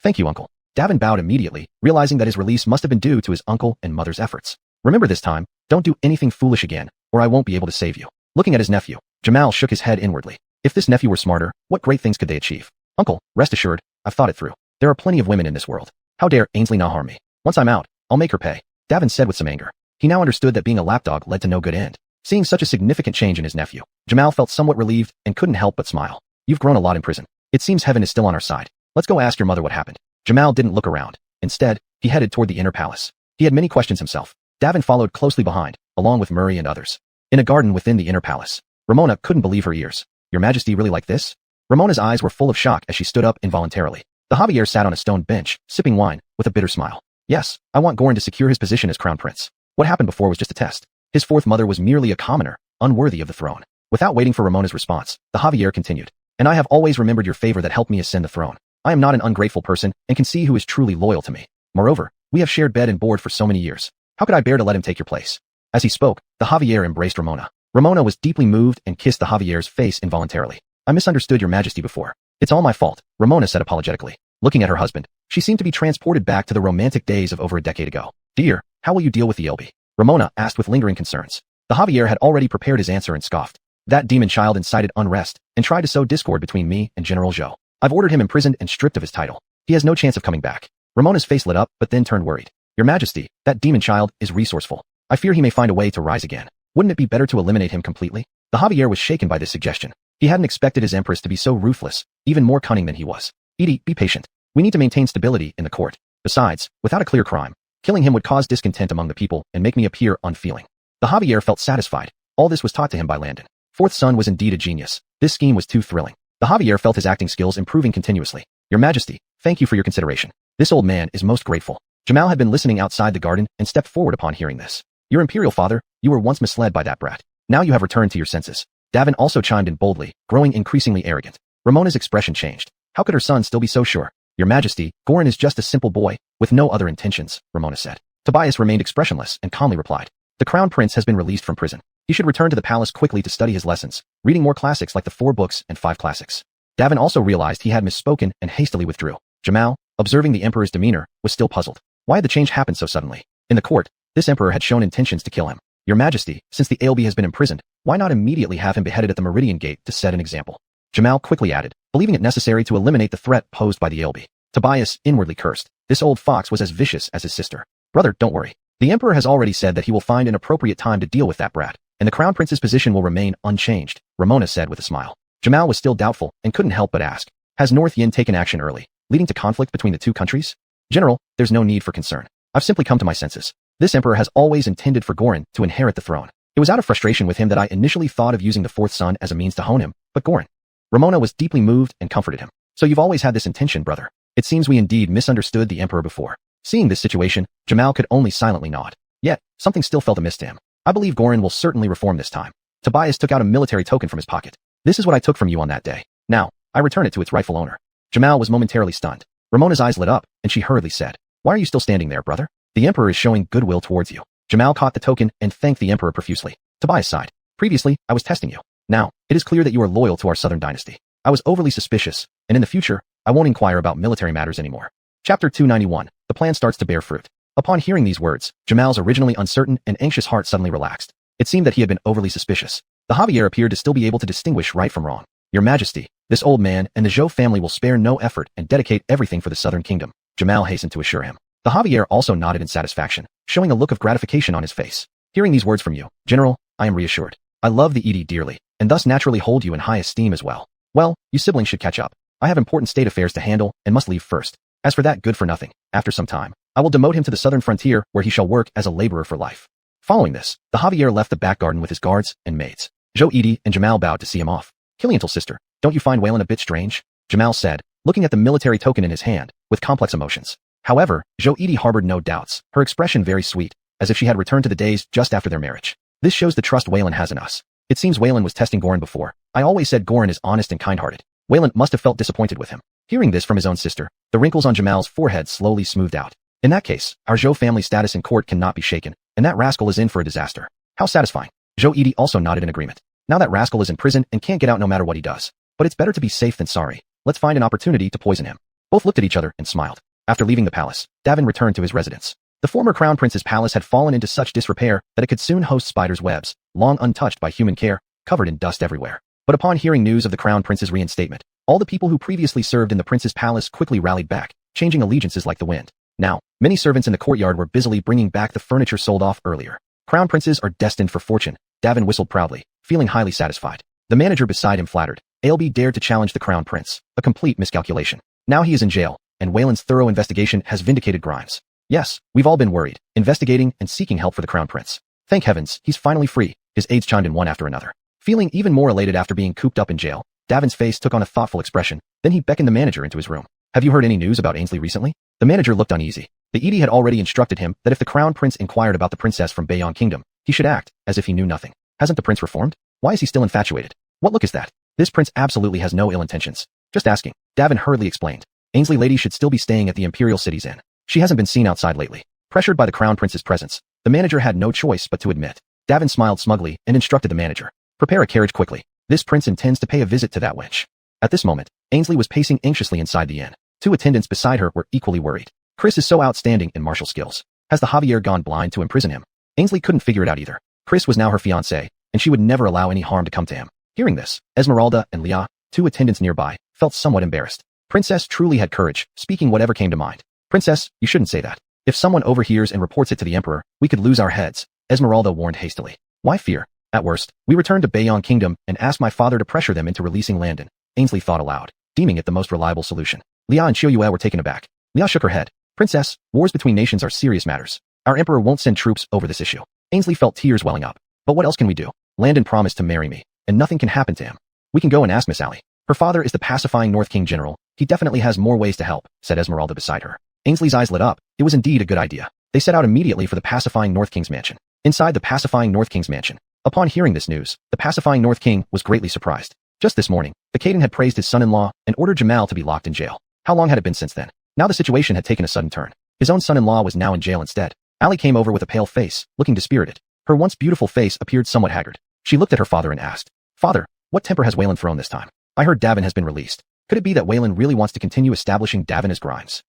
Thank you, Uncle. Davin bowed immediately, realizing that his release must have been due to his uncle and mother's efforts. Remember this time, don't do anything foolish again, or I won't be able to save you. Looking at his nephew, Jamal shook his head inwardly. If this nephew were smarter, what great things could they achieve? Uncle, rest assured, I've thought it through. There are plenty of women in this world. How dare Ainsley not harm me? Once I'm out, I'll make her pay. Davin said with some anger. He now understood that being a lapdog led to no good end. Seeing such a significant change in his nephew, Jamal felt somewhat relieved and couldn't help but smile. You've grown a lot in prison. It seems heaven is still on our side. Let's go ask your mother what happened. Jamal didn't look around. Instead, he headed toward the inner palace. He had many questions himself. Davin followed closely behind, along with Murray and others. In a garden within the inner palace, Ramona couldn't believe her ears. Your Majesty really like this? Ramona's eyes were full of shock as she stood up involuntarily. The Javier sat on a stone bench, sipping wine, with a bitter smile. Yes, I want Gorin to secure his position as crown prince. What happened before was just a test. His fourth mother was merely a commoner, unworthy of the throne. Without waiting for Ramona's response, the Javier continued. And I have always remembered your favor that helped me ascend the throne. I am not an ungrateful person and can see who is truly loyal to me. Moreover, we have shared bed and board for so many years. How could I bear to let him take your place? As he spoke, the Javier embraced Ramona. Ramona was deeply moved and kissed the Javier's face involuntarily. I misunderstood your Majesty before. It's all my fault, Ramona said apologetically. Looking at her husband, she seemed to be transported back to the romantic days of over a decade ago. Dear, how will you deal with the Ilby? Ramona asked with lingering concerns. The Javier had already prepared his answer and scoffed. That demon child incited unrest and tried to sow discord between me and General Zhou. I've ordered him imprisoned and stripped of his title. He has no chance of coming back. Ramona's face lit up but then turned worried. Your Majesty, that demon child is resourceful. I fear he may find a way to rise again. Wouldn't it be better to eliminate him completely? The Javier was shaken by this suggestion. He hadn't expected his empress to be so ruthless, even more cunning than he was. Edie, be patient. We need to maintain stability in the court. Besides, without a clear crime, killing him would cause discontent among the people and make me appear unfeeling. The Javier felt satisfied. All this was taught to him by Landon. Fourth son was indeed a genius. This scheme was too thrilling. The Javier felt his acting skills improving continuously. Your Majesty, thank you for your consideration. This old man is most grateful. Jamal had been listening outside the garden and stepped forward upon hearing this. Your imperial father, you were once misled by that brat. Now you have returned to your senses. Davin also chimed in boldly, growing increasingly arrogant. Ramona's expression changed. How could her son still be so sure? Your Majesty, Gorin is just a simple boy, with no other intentions, Ramona said. Tobias remained expressionless and calmly replied. The crown prince has been released from prison. He should return to the palace quickly to study his lessons, reading more classics like the 4 books and 5 classics. Davin also realized he had misspoken and hastily withdrew. Jamal, observing the emperor's demeanor, was still puzzled. Why had the change happened so suddenly? In the court, this emperor had shown intentions to kill him. Your Majesty, since the Ailby has been imprisoned, why not immediately have him beheaded at the Meridian Gate to set an example? Jamal quickly added, believing it necessary to eliminate the threat posed by the Ailby. Tobias inwardly cursed. This old fox was as vicious as his sister. Brother, don't worry. The emperor has already said that he will find an appropriate time to deal with that brat, and the crown prince's position will remain unchanged, Ramona said with a smile. Jamal was still doubtful and couldn't help but ask, has North Yin taken action early, leading to conflict between the two countries? General, there's no need for concern. I've simply come to my senses. This emperor has always intended for Gorin to inherit the throne. It was out of frustration with him that I initially thought of using the fourth son as a means to hone him, but Gorin. Ramona was deeply moved and comforted him. So you've always had this intention, brother. It seems we indeed misunderstood the emperor before. Seeing this situation, Jamal could only silently nod. Yet, something still felt amiss to him. I believe Goran will certainly reform this time. Tobias took out a military token from his pocket. This is what I took from you on that day. Now, I return it to its rightful owner. Jamal was momentarily stunned. Ramona's eyes lit up, and she hurriedly said, "Why are you still standing there, brother? The Emperor is showing goodwill towards you." Jamal caught the token and thanked the Emperor profusely. Tobias sighed. "Previously, I was testing you. Now, it is clear that you are loyal to our southern dynasty. I was overly suspicious, and in the future, I won't inquire about military matters anymore." Chapter 291. The plan starts to bear fruit. Upon hearing these words, Jamal's originally uncertain and anxious heart suddenly relaxed. It seemed that he had been overly suspicious. The Javier appeared to still be able to distinguish right from wrong. "Your Majesty, this old man and the Zhou family will spare no effort and dedicate everything for the southern kingdom," Jamal hastened to assure him. The Javier also nodded in satisfaction, showing a look of gratification on his face. "Hearing these words from you, General, I am reassured. I love the Edie dearly, and thus naturally hold you in high esteem as well. Well, you siblings should catch up. I have important state affairs to handle and must leave first. As for that good for nothing, after some time, I will demote him to the southern frontier where he shall work as a laborer for life." Following this, the Javier left the back garden with his guards and maids. Zhou Edie and Jamal bowed to see him off. "Killiantal sister, don't you find Waylon a bit strange?" Jamal said, looking at the military token in his hand, with complex emotions. However, Zhou Edie harbored no doubts, her expression very sweet, as if she had returned to the days just after their marriage. "This shows the trust Waylon has in us. It seems Waylon was testing Goran before. I always said Goran is honest and kind-hearted. Waylon must have felt disappointed with him." Hearing this from his own sister, the wrinkles on Jamal's forehead slowly smoothed out. "In that case, our Zhou family status in court cannot be shaken, and that rascal is in for a disaster. How satisfying." Zhou Edie also nodded in agreement. "Now that rascal is in prison and can't get out no matter what he does. But it's better to be safe than sorry. Let's find an opportunity to poison him." Both looked at each other and smiled. After leaving the palace, Davin returned to his residence. The former crown prince's palace had fallen into such disrepair that it could soon host spiders' webs, long untouched by human care, covered in dust everywhere. But upon hearing news of the crown prince's reinstatement, all the people who previously served in the prince's palace quickly rallied back, changing allegiances like the wind. Now, many servants in the courtyard were busily bringing back the furniture sold off earlier. "Crown princes are destined for fortune," Davin whistled proudly, feeling highly satisfied. The manager beside him flattered. Ailby dared to challenge the crown prince, a complete miscalculation. Now he is in jail, and Waylon's thorough investigation has vindicated Grimes. "Yes, we've all been worried, investigating and seeking help for the crown prince. Thank heavens, he's finally free," his aides chimed in one after another. Feeling even more elated after being cooped up in jail, Davin's face took on a thoughtful expression, then he beckoned the manager into his room. "Have you heard any news about Ainsley recently?" The manager looked uneasy. The Edie had already instructed him that if the crown prince inquired about the princess from Bayon Kingdom, he should act as if he knew nothing. Hasn't the prince reformed? Why is he still infatuated? What look is that? This prince absolutely has no ill intentions. Just asking. Davin hurriedly explained. Ainsley lady should still be staying at the Imperial City's Inn. She hasn't been seen outside lately. Pressured by the crown prince's presence, the manager had no choice but to admit. Davin smiled smugly and instructed the manager. "Prepare a carriage quickly. This prince intends to pay a visit to that wench." At this moment, Ainsley was pacing anxiously inside the inn. Two attendants beside her were equally worried. Chris is so outstanding in martial skills. Has the Javier gone blind to imprison him? Ainsley couldn't figure it out either. Chris was now her fiancé, and she would never allow any harm to come to him. Hearing this, Esmeralda and Leah, two attendants nearby, felt somewhat embarrassed. Princess truly had courage, speaking whatever came to mind. "Princess, you shouldn't say that. If someone overhears and reports it to the Emperor, we could lose our heads," Esmeralda warned hastily. "Why fear? At worst, we return to Bayon Kingdom and ask my father to pressure them into releasing Landon," Ainsley thought aloud, deeming it the most reliable solution. Leah and Qiuyue were taken aback. Leah shook her head. "Princess, wars between nations are serious matters. Our Emperor won't send troops over this issue." Ainsley felt tears welling up. "But what else can we do? Landon promised to marry me, and nothing can happen to him. We can go and ask Miss Allie. Her father is the pacifying North King General. He definitely has more ways to help," said Esmeralda beside her. Ainsley's eyes lit up. It was indeed a good idea. They set out immediately for the pacifying North King's mansion. Inside the pacifying North King's mansion, upon hearing this news, the pacifying North King was greatly surprised. Just this morning, the Caden had praised his son-in-law and ordered Jamal to be locked in jail. How long had it been since then? Now the situation had taken a sudden turn. His own son-in-law was now in jail instead. Allie came over with a pale face, looking dispirited. Her once beautiful face appeared somewhat haggard. She looked at her father and asked, "Father, what temper has Waylon thrown this time? I heard Davin has been released. Could it be that Waylon really wants to continue establishing Davin as Grimes?"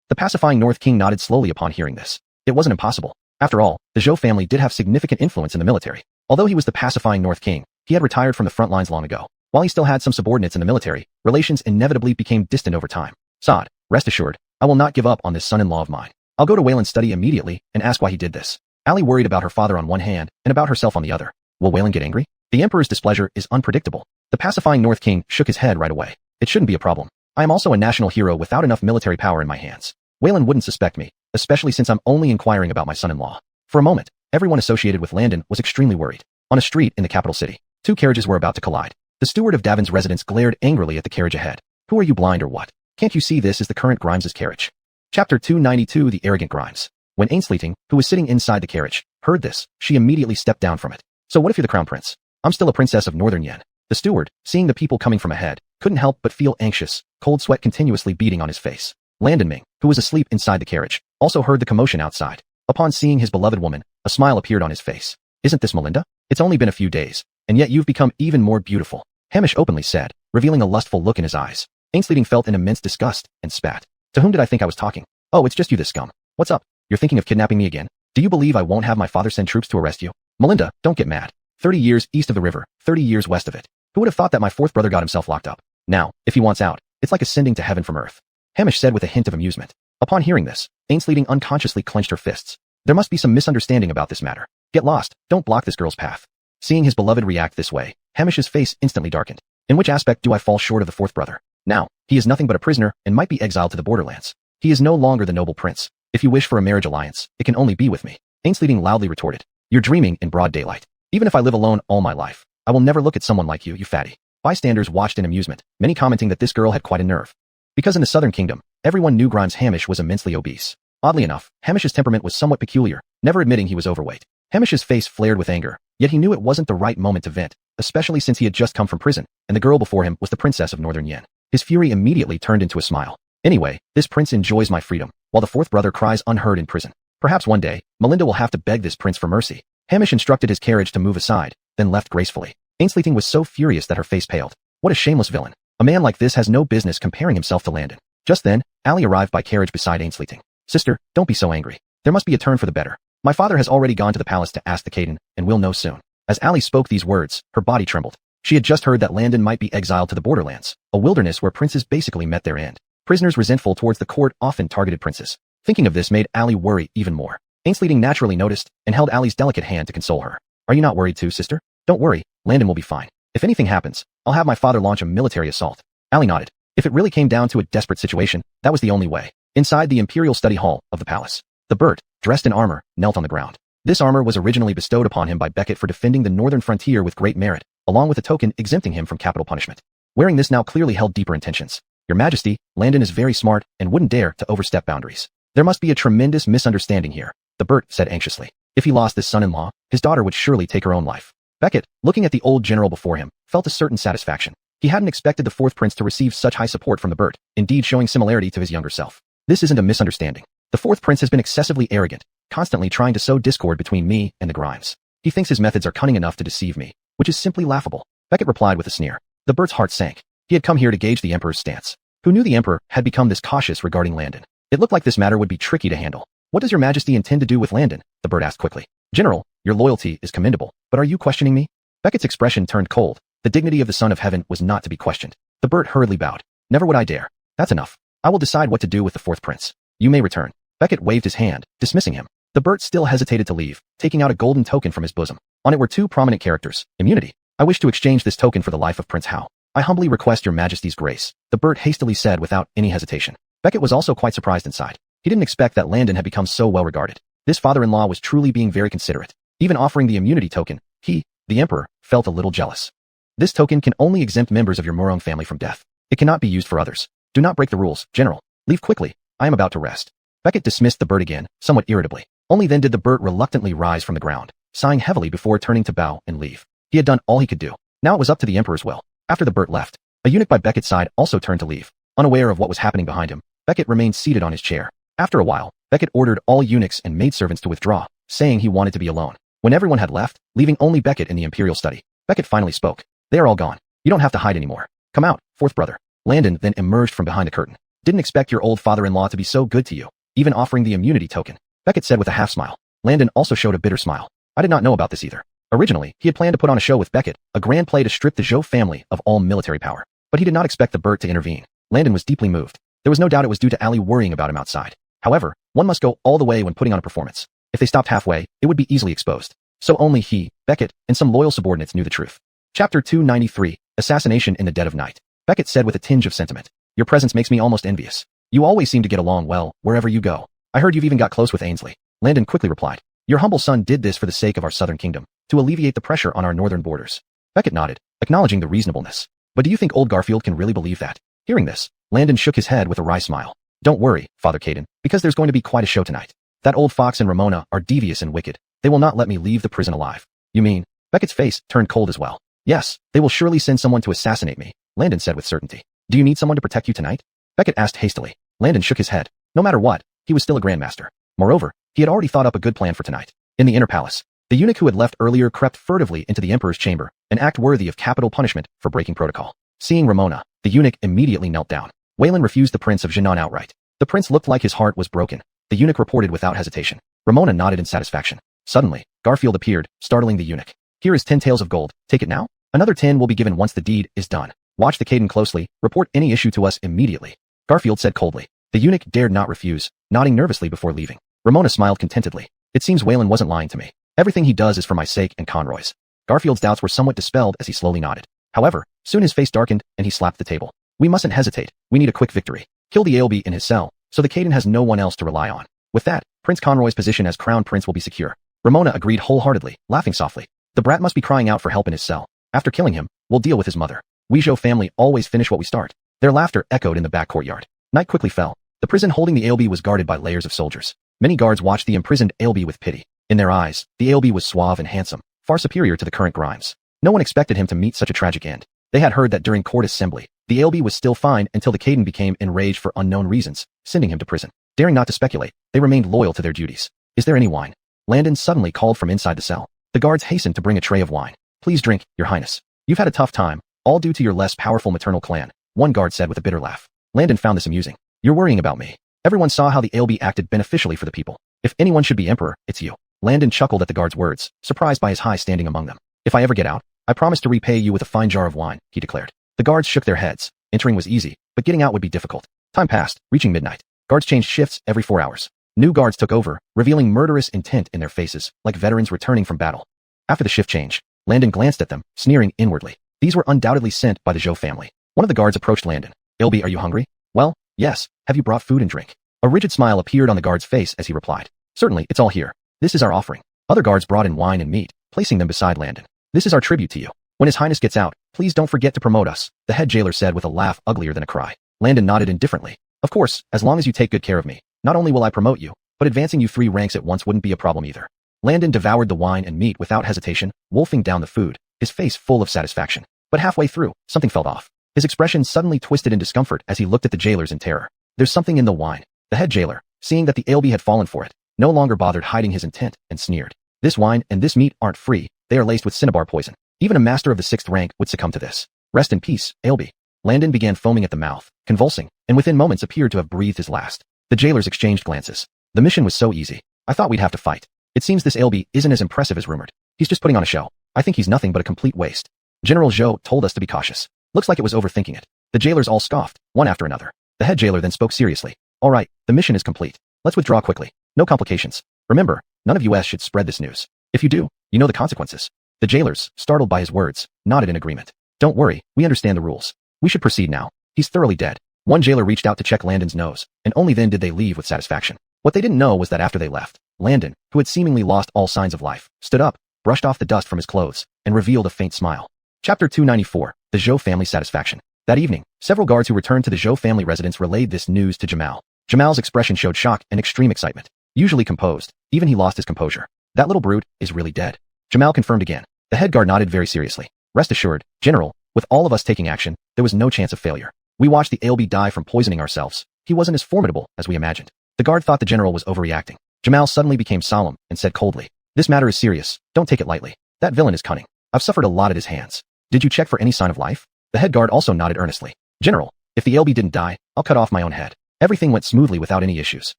The pacifying North King nodded slowly upon hearing this. It wasn't impossible. After all, the Zhou family did have significant influence in the military. Although he was the pacifying North King, he had retired from the front lines long ago. While he still had some subordinates in the military, relations inevitably became distant over time. "Sod, rest assured, I will not give up on this son-in-law of mine. I'll go to Waylon's study immediately and ask why he did this." Allie worried about her father on one hand and about herself on the other. Will Waylon get angry? The Emperor's displeasure is unpredictable. The pacifying North King shook his head right away. "It shouldn't be a problem. I am also a national hero without enough military power in my hands. Waylon wouldn't suspect me, especially since I'm only inquiring about my son-in-law." For a moment, everyone associated with Landon was extremely worried. On a street in the capital city, two carriages were about to collide. The steward of Davin's residence glared angrily at the carriage ahead. "Who are you, blind or what? Can't you see this is the current Grimes's carriage?" Chapter 292 The Arrogant Grimes. When Ainsleeting, who was sitting inside the carriage, heard this, she immediately stepped down from it. So what if you're the crown prince? I'm still a princess of Northern Yen. The steward, seeing the people coming from ahead, couldn't help but feel anxious, cold sweat continuously beating on his face. Landon Ming, who was asleep inside the carriage, also heard the commotion outside. Upon seeing his beloved woman, a smile appeared on his face. Isn't this Melinda? It's only been a few days, and yet you've become even more beautiful, Hamish openly said, revealing a lustful look in his eyes. Ainsleeting felt an immense disgust, and spat. To whom did I think I was talking? Oh, it's just you, this scum. What's up? You're thinking of kidnapping me again? Do you believe I won't have my father send troops to arrest you? Melinda, don't get mad. 30 years east of the river, 30 years west of it. Who would have thought that my fourth brother got himself locked up? Now, if he wants out, it's like ascending to heaven from earth, Hamish said with a hint of amusement. Upon hearing this, Ainsleeting unconsciously clenched her fists. There must be some misunderstanding about this matter. Get lost, don't block this girl's path. Seeing his beloved react this way, Hamish's face instantly darkened. In which aspect do I fall short of the fourth brother? Now, he is nothing but a prisoner and might be exiled to the borderlands. He is no longer the noble prince. If you wish for a marriage alliance, it can only be with me. Ainsleeting loudly retorted. You're dreaming in broad daylight. Even if I live alone all my life, I will never look at someone like you, you fatty. Bystanders watched in amusement, many commenting that this girl had quite a nerve. Because in the Southern Kingdom, everyone knew Grimes Hamish was immensely obese. Oddly enough, Hamish's temperament was somewhat peculiar, never admitting he was overweight. Hamish's face flared with anger, yet he knew it wasn't the right moment to vent, especially since he had just come from prison, and the girl before him was the princess of Northern Yen. His fury immediately turned into a smile. Anyway, this prince enjoys my freedom, while the fourth brother cries unheard in prison. Perhaps one day, Melinda will have to beg this prince for mercy. Hamish instructed his carriage to move aside, then left gracefully. Ainsleeting was so furious that her face paled. What a shameless villain. A man like this has no business comparing himself to Landon. Just then, Allie arrived by carriage beside Ainsleeting. Sister, don't be so angry. There must be a turn for the better. My father has already gone to the palace to ask the Caden, and will know soon. As Allie spoke these words, her body trembled. She had just heard that Landon might be exiled to the borderlands, a wilderness where princes basically met their end. Prisoners resentful towards the court often targeted princes. Thinking of this made Allie worry even more. Ainsleeting naturally noticed, and held Allie's delicate hand to console her. Are you not worried too, sister? Don't worry, Landon will be fine. If anything happens, I'll have my father launch a military assault. Allie nodded. If it really came down to a desperate situation, that was the only way. Inside the imperial study hall of the palace, the Bert, dressed in armor, knelt on the ground. This armor was originally bestowed upon him by Beckett for defending the northern frontier with great merit, along with a token exempting him from capital punishment. Wearing this now clearly held deeper intentions. Your Majesty, Landon is very smart and wouldn't dare to overstep boundaries. There must be a tremendous misunderstanding here, the Bert said anxiously. If he lost this son-in-law, his daughter would surely take her own life. Beckett, looking at the old general before him, felt a certain satisfaction. He hadn't expected the fourth prince to receive such high support from the Bert, indeed showing similarity to his younger self. This isn't a misunderstanding. The fourth prince has been excessively arrogant, constantly trying to sow discord between me and the Grimes. He thinks his methods are cunning enough to deceive me, which is simply laughable. Beckett replied with a sneer. The Bert's heart sank. He had come here to gauge the Emperor's stance. Who knew the Emperor had become this cautious regarding Landon? It looked like this matter would be tricky to handle. What does your Majesty intend to do with Landon? The Bert asked quickly. General, your loyalty is commendable, but are you questioning me? Beckett's expression turned cold. The dignity of the Son of Heaven was not to be questioned. The Bert hurriedly bowed. Never would I dare. That's enough. I will decide what to do with the fourth prince. You may return. Beckett waved his hand, dismissing him. The Bert still hesitated to leave, taking out a golden token from his bosom. On it were two prominent characters, immunity. I wish to exchange this token for the life of Prince Hao. I humbly request your Majesty's grace, the Bert hastily said without any hesitation. Beckett was also quite surprised inside. He didn't expect that Landon had become so well regarded. This father-in-law was truly being very considerate. Even offering the immunity token, he, the Emperor, felt a little jealous. This token can only exempt members of your Morong family from death. It cannot be used for others. Do not break the rules, General. Leave quickly. I am about to rest. Beckett dismissed the Bert again, somewhat irritably. Only then did the Bert reluctantly rise from the ground, sighing heavily before turning to bow and leave. He had done all he could do. Now it was up to the Emperor's will. After the Bert left, a eunuch by Beckett's side also turned to leave. Unaware of what was happening behind him, Beckett remained seated on his chair. After a while, Beckett ordered all eunuchs and maidservants to withdraw, saying he wanted to be alone. When everyone had left, leaving only Beckett in the imperial study, Beckett finally spoke. They are all gone. You don't have to hide anymore. Come out, fourth brother. Landon then emerged from behind the curtain. Didn't expect your old father-in-law to be so good to you, even offering the immunity token, Beckett said with a half-smile. Landon also showed a bitter smile. I did not know about this either. Originally, he had planned to put on a show with Beckett, a grand play to strip the Zhou family of all military power. But he did not expect the Bert to intervene. Landon was deeply moved. There was no doubt it was due to Allie worrying about him outside. However, one must go all the way when putting on a performance. If they stopped halfway, it would be easily exposed. So only he, Beckett, and some loyal subordinates knew the truth. Chapter 293, Assassination in the Dead of Night. Beckett said with a tinge of sentiment. Your presence makes me almost envious. You always seem to get along well, wherever you go. I heard you've even got close with Ainsley. Landon quickly replied. Your humble son did this for the sake of our southern kingdom, to alleviate the pressure on our northern borders. Beckett nodded, acknowledging the reasonableness. But do you think old Garfield can really believe that? Hearing this, Landon shook his head with a wry smile. Don't worry, Father Caden, because there's going to be quite a show tonight. That old fox and Ramona are devious and wicked. They will not let me leave the prison alive. You mean? Beckett's face turned cold as well. Yes, they will surely send someone to assassinate me, Landon said with certainty. Do you need someone to protect you tonight? Beckett asked hastily. Landon shook his head. No matter what, he was still a grandmaster. Moreover, he had already thought up a good plan for tonight. In the inner palace, the eunuch who had left earlier crept furtively into the emperor's chamber, an act worthy of capital punishment for breaking protocol. Seeing Ramona, the eunuch immediately knelt down. Wayland refused the Prince of Jinan outright. The prince looked like his heart was broken. The eunuch reported without hesitation. Ramona nodded in satisfaction. Suddenly, Garfield appeared, startling the eunuch. Here is 10 taels of gold. Take it now? Another 10 will be given once the deed is done. Watch the Caden closely. Report any issue to us immediately. Garfield said coldly. The eunuch dared not refuse, nodding nervously before leaving. Ramona smiled contentedly. It seems Wayland wasn't lying to me. Everything he does is for my sake and Conroy's. Garfield's doubts were somewhat dispelled as he slowly nodded. However, soon his face darkened and he slapped the table. We mustn't hesitate. We need a quick victory. Kill the Ailbe in his cell, so the Caden has no one else to rely on. With that, Prince Conroy's position as crown prince will be secure. Ramona agreed wholeheartedly, laughing softly. The brat must be crying out for help in his cell. After killing him, we'll deal with his mother. We Zhou family always finish what we start. Their laughter echoed in the back courtyard. Night quickly fell. The prison holding the Ailbe was guarded by layers of soldiers. Many guards watched the imprisoned Ailbe with pity. In their eyes, the Ailbe was suave and handsome, far superior to the current Grimes. No one expected him to meet such a tragic end. They had heard that during court assembly, the Ailbe was still fine until the Caden became enraged for unknown reasons, sending him to prison. Daring not to speculate, they remained loyal to their duties. Is there any wine? Landon suddenly called from inside the cell. The guards hastened to bring a tray of wine. Please drink, Your Highness. You've had a tough time, all due to your less powerful maternal clan, one guard said with a bitter laugh. Landon found this amusing. You're worrying about me. Everyone saw how the Ailbe acted beneficially for the people. If anyone should be emperor, it's you. Landon chuckled at the guard's words, surprised by his high standing among them. If I ever get out, I promise to repay you with a fine jar of wine, he declared. The guards shook their heads. Entering was easy, but getting out would be difficult. Time passed, reaching midnight. Guards changed shifts every 4 hours. New guards took over, revealing murderous intent in their faces, like veterans returning from battle. After the shift change, Landon glanced at them, sneering inwardly. These were undoubtedly sent by the Zhou family. One of the guards approached Landon. Ailbe, are you hungry? Well, yes. Have you brought food and drink? A rigid smile appeared on the guard's face as he replied. Certainly, it's all here. This is our offering. Other guards brought in wine and meat, placing them beside Landon. This is our tribute to you. When His Highness gets out, please don't forget to promote us, the head jailer said with a laugh uglier than a cry. Landon nodded indifferently. Of course, as long as you take good care of me. Not only will I promote you, but advancing you 3 ranks at once wouldn't be a problem either. Landon devoured the wine and meat without hesitation, wolfing down the food, his face full of satisfaction. But halfway through, something felt off. His expression suddenly twisted in discomfort as he looked at the jailers in terror. There's something in the wine. The head jailer, seeing that the Ailbe had fallen for it, no longer bothered hiding his intent and sneered. This wine and this meat aren't free, they are laced with cinnabar poison. Even a master of the 6th rank would succumb to this. Rest in peace, Ailbe. Landon began foaming at the mouth, convulsing, and within moments appeared to have breathed his last. The jailers exchanged glances. The mission was so easy. I thought we'd have to fight. It seems this Ailbe isn't as impressive as rumored. He's just putting on a show. I think he's nothing but a complete waste. General Zhou told us to be cautious. Looks like it was overthinking it. The jailers all scoffed, one after another. The head jailer then spoke seriously. All right, the mission is complete. Let's withdraw quickly. No complications. Remember, none of us should spread this news. If you do, you know the consequences. The jailers, startled by his words, nodded in agreement. Don't worry, we understand the rules. We should proceed now. He's thoroughly dead. One jailer reached out to check Landon's nose, and only then did they leave with satisfaction. What they didn't know was that after they left, Landon, who had seemingly lost all signs of life, stood up, brushed off the dust from his clothes, and revealed a faint smile. Chapter 294, The Zhou Family Satisfaction. That evening, several guards who returned to the Zhou family residence relayed this news to Jamal. Jamal's expression showed shock and extreme excitement. Usually composed, even he lost his composure. That little brute is really dead. Jamal confirmed again. The head guard nodded very seriously. Rest assured, General, with all of us taking action, there was no chance of failure. We watched the Ailbe die from poisoning ourselves. He wasn't as formidable as we imagined. The guard thought the general was overreacting. Jamal suddenly became solemn and said coldly, this matter is serious, don't take it lightly. That villain is cunning. I've suffered a lot at his hands. Did you check for any sign of life? The head guard also nodded earnestly. General, if the Ailbe didn't die, I'll cut off my own head. Everything went smoothly without any issues.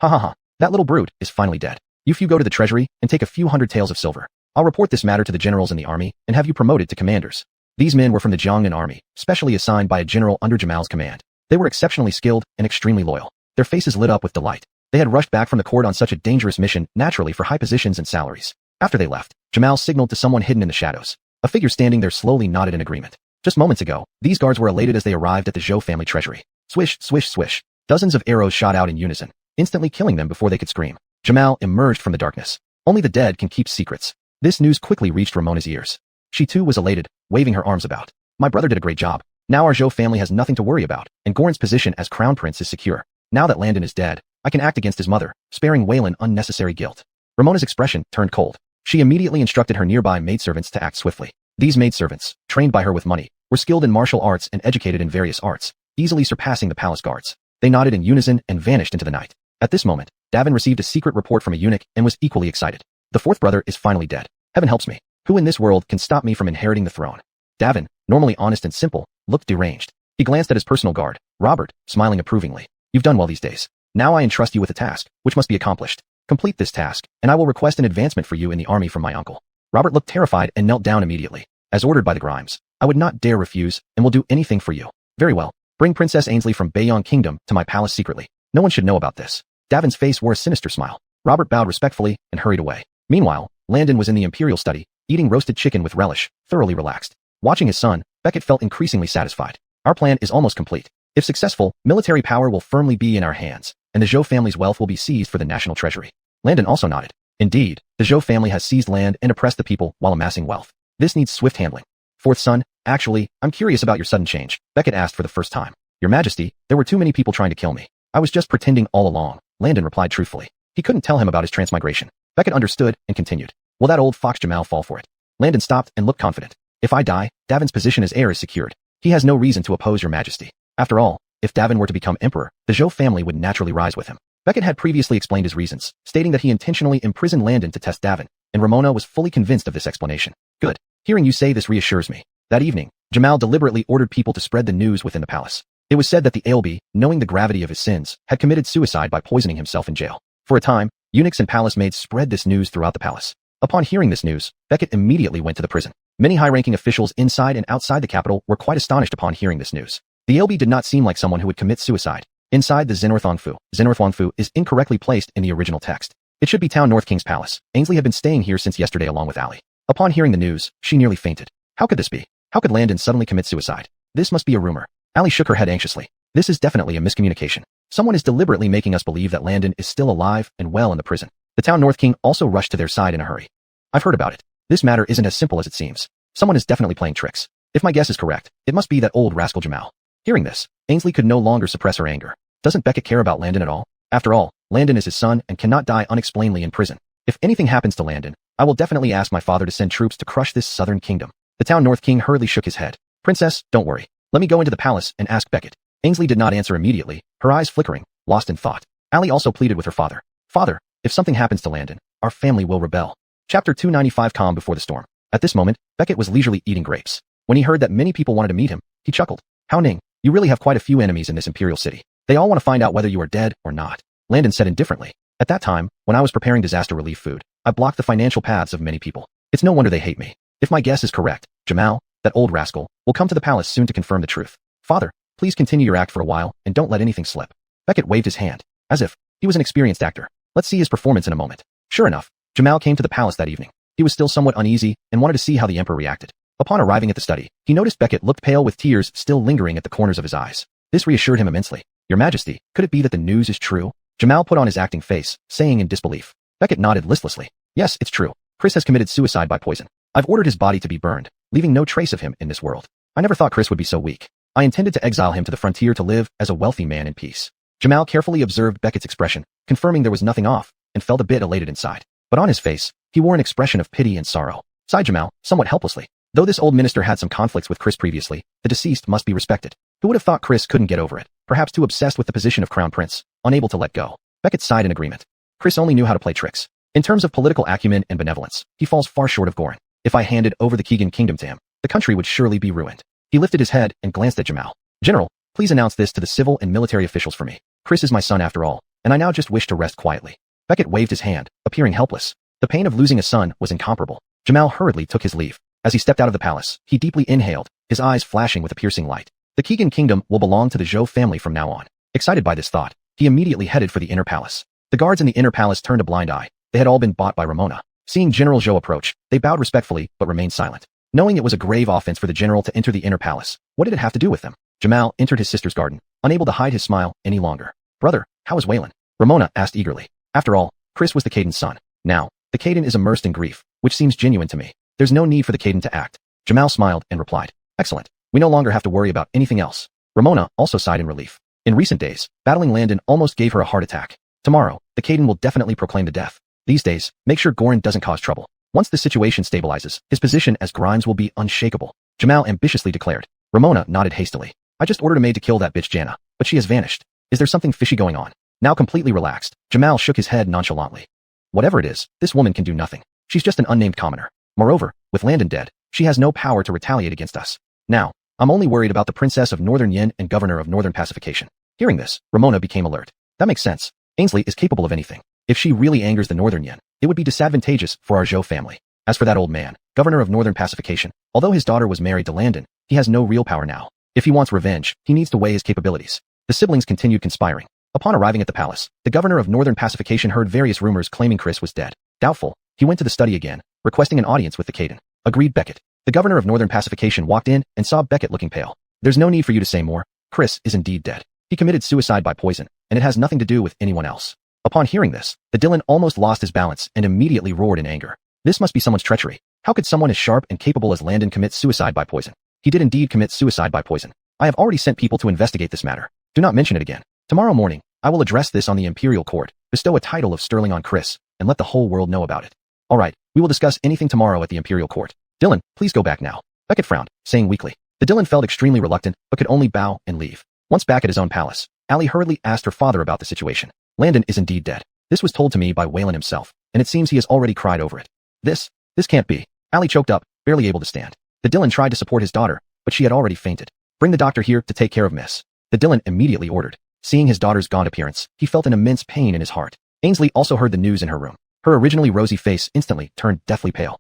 Ha ha ha, that little brute is finally dead. You few go to the treasury and take a few hundred taels of silver. I'll report this matter to the generals in the army and have you promoted to commanders. These men were from the Jiangnan army, specially assigned by a general under Jamal's command. They were exceptionally skilled and extremely loyal. Their faces lit up with delight. They had rushed back from the court on such a dangerous mission naturally for high positions and salaries. After they left, Jamal signaled to someone hidden in the shadows. A figure standing there slowly nodded in agreement. Just moments ago, these guards were elated as they arrived at the Zhou family treasury. Swish, swish, swish. Dozens of arrows shot out in unison, instantly killing them before they could scream. Jamal emerged from the darkness. Only the dead can keep secrets. This news quickly reached Ramona's ears. She too was elated, waving her arms about. My brother did a great job. Now our Zhou family has nothing to worry about, and Goran's position as crown prince is secure. Now that Landon is dead, I can act against his mother, sparing Waylon unnecessary guilt. Ramona's expression turned cold. She immediately instructed her nearby maidservants to act swiftly. These maidservants, trained by her with money, were skilled in martial arts and educated in various arts, easily surpassing the palace guards. They nodded in unison and vanished into the night. At this moment, Davin received a secret report from a eunuch and was equally excited. The fourth brother is finally dead. Heaven helps me. Who in this world can stop me from inheriting the throne? Davin, normally honest and simple, looked deranged. He glanced at his personal guard, Robert, smiling approvingly. You've done well these days. Now I entrust you with a task, which must be accomplished. Complete this task, and I will request an advancement for you in the army from my uncle. Robert looked terrified and knelt down immediately. As ordered by the Grimes, I would not dare refuse, and will do anything for you. Very well. Bring Princess Ainsley from Bayong Kingdom to my palace secretly. No one should know about this. Davin's face wore a sinister smile. Robert bowed respectfully and hurried away. Meanwhile, Landon was in the imperial study, eating roasted chicken with relish, thoroughly relaxed. Watching his son, Beckett felt increasingly satisfied. Our plan is almost complete. If successful, military power will firmly be in our hands, and the Zhou family's wealth will be seized for the national treasury. Landon also nodded. Indeed, the Zhou family has seized land and oppressed the people while amassing wealth. This needs swift handling. Fourth son, actually, I'm curious about your sudden change, Beckett asked for the first time. Your Majesty, there were too many people trying to kill me. I was just pretending all along, Landon replied truthfully. He couldn't tell him about his transmigration. Beckett understood and continued. Will that old fox Jamal fall for it? Landon stopped and looked confident. If I die, Davin's position as heir is secured. He has no reason to oppose your Majesty. After all, if Davin were to become emperor, the Zhou family would naturally rise with him. Beckett had previously explained his reasons, stating that he intentionally imprisoned Landon to test Davin, and Ramona was fully convinced of this explanation. Good. Hearing you say this reassures me. That evening, Jamal deliberately ordered people to spread the news within the palace. It was said that the Ailbe, knowing the gravity of his sins, had committed suicide by poisoning himself in jail. For a time, eunuchs and palace maids spread this news throughout the palace. Upon hearing this news, Beckett immediately went to the prison. Many high-ranking officials inside and outside the capital were quite astonished upon hearing this news. The Ailbe did not seem like someone who would commit suicide. Inside the Zenorthongfu is incorrectly placed in the original text. It should be Town North King's palace. Ainsley had been staying here since yesterday along with Ali. Upon hearing the news, she nearly fainted. How could this be? How could Landon suddenly commit suicide? This must be a rumor. Ali shook her head anxiously. This is definitely a miscommunication. Someone is deliberately making us believe that Landon is still alive and well in the prison. The Town North King also rushed to their side in a hurry. I've heard about it. This matter isn't as simple as it seems. Someone is definitely playing tricks. If my guess is correct, it must be that old rascal Jamal. Hearing this, Ainsley could no longer suppress her anger. Doesn't Beckett care about Landon at all? After all, Landon is his son and cannot die unexplainedly in prison. If anything happens to Landon, I will definitely ask my father to send troops to crush this southern kingdom. The Town North King hurriedly shook his head. Princess, don't worry. Let me go into the palace and ask Beckett. Ainsley did not answer immediately, her eyes flickering, lost in thought. Ali also pleaded with her father. Father, if something happens to Landon, our family will rebel. Chapter 295 Calm Before the Storm. At this moment, Beckett was leisurely eating grapes. When he heard that many people wanted to meet him, he chuckled. How Ning, you really have quite a few enemies in this imperial city. They all want to find out whether you are dead or not. Landon said indifferently. At that time, when I was preparing disaster relief food, I blocked the financial paths of many people. It's no wonder they hate me. If my guess is correct, Jamal, that old rascal, will come to the palace soon to confirm the truth. Father, please continue your act for a while and don't let anything slip. Beckett waved his hand, as if he was an experienced actor. Let's see his performance in a moment. Sure enough, Jamal came to the palace that evening. He was still somewhat uneasy and wanted to see how the emperor reacted. Upon arriving at the study, he noticed Beckett looked pale with tears still lingering at the corners of his eyes. This reassured him immensely. Your Majesty, could it be that the news is true? Jamal put on his acting face, saying in disbelief. Beckett nodded listlessly. Yes, it's true. Chris has committed suicide by poison. I've ordered his body to be burned, leaving no trace of him in this world. I never thought Chris would be so weak. I intended to exile him to the frontier to live as a wealthy man in peace. Jamal carefully observed Beckett's expression, confirming there was nothing off, and felt a bit elated inside. But on his face, he wore an expression of pity and sorrow. Sighed Jamal, somewhat helplessly. Though this old minister had some conflicts with Chris previously, the deceased must be respected. Who would have thought Chris couldn't get over it? Perhaps too obsessed with the position of crown prince, unable to let go. Beckett sighed in agreement. Chris only knew how to play tricks. In terms of political acumen and benevolence, he falls far short of Gorin. If I handed over the Keegan kingdom to him, the country would surely be ruined. He lifted his head and glanced at Jamal. General, please announce this to the civil and military officials for me. Chris is my son after all, and I now just wish to rest quietly. Beckett waved his hand, appearing helpless. The pain of losing a son was incomparable. Jamal hurriedly took his leave. As he stepped out of the palace, he deeply inhaled, his eyes flashing with a piercing light. The Keegan kingdom will belong to the Zhou family from now on. Excited by this thought, he immediately headed for the inner palace. The guards in the inner palace turned a blind eye. They had all been bought by Ramona. Seeing General Zhou approach, they bowed respectfully but remained silent. Knowing it was a grave offense for the general to enter the inner palace, what did it have to do with them? Jamal entered his sister's garden, unable to hide his smile any longer. Brother, how is Waylon? Ramona asked eagerly. After all, Chris was the Caden's son. Now, the Caden is immersed in grief, which seems genuine to me. There's no need for the Caden to act. Jamal smiled and replied. Excellent. We no longer have to worry about anything else. Ramona also sighed in relief. In recent days, battling Landon almost gave her a heart attack. Tomorrow, the Caden will definitely proclaim the death. These days, make sure Goran doesn't cause trouble. Once the situation stabilizes, his position as Grimes will be unshakable, Jamal ambitiously declared. Ramona nodded hastily. I just ordered a maid to kill that bitch Jana, but she has vanished. Is there something fishy going on? Now completely relaxed, Jamal shook his head nonchalantly. Whatever it is, this woman can do nothing. She's just an unnamed commoner. Moreover, with Landon dead, she has no power to retaliate against us. Now, I'm only worried about the Princess of Northern Yin and Governor of Northern Pacification. Hearing this, Ramona became alert. That makes sense. Ainsley is capable of anything. If she really angers the Northern Yin, it would be disadvantageous for our Zhou family. As for that old man, Governor of Northern Pacification, although his daughter was married to Landon, he has no real power now. If he wants revenge, he needs to weigh his capabilities. The siblings continued conspiring. Upon arriving at the palace, the Governor of Northern Pacification heard various rumors claiming Chris was dead. Doubtful, he went to the study again, requesting an audience with the Caden. Agreed Beckett. The Governor of Northern Pacification walked in and saw Beckett looking pale. There's no need for you to say more. Chris is indeed dead. He committed suicide by poison, and it has nothing to do with anyone else. Upon hearing this, the Dylan almost lost his balance and immediately roared in anger. This must be someone's treachery. How could someone as sharp and capable as Landon commit suicide by poison? He did indeed commit suicide by poison. I have already sent people to investigate this matter. Do not mention it again. Tomorrow morning, I will address this on the Imperial Court, bestow a title of Sterling on Chris, and let the whole world know about it. All right, we will discuss anything tomorrow at the Imperial Court. Dylan, please go back now. Beckett frowned, saying weakly. The Dylan felt extremely reluctant, but could only bow and leave. Once back at his own palace, Allie hurriedly asked her father about the situation. Landon is indeed dead. This was told to me by Waylon himself, and it seems he has already cried over it. This can't be. Allie choked up, barely able to stand. The Dylan tried to support his daughter, but she had already fainted. Bring the doctor here to take care of Miss. The Dylan immediately ordered. Seeing his daughter's gaunt appearance, he felt an immense pain in his heart. Ainsley also heard the news in her room. Her originally rosy face instantly turned deathly pale.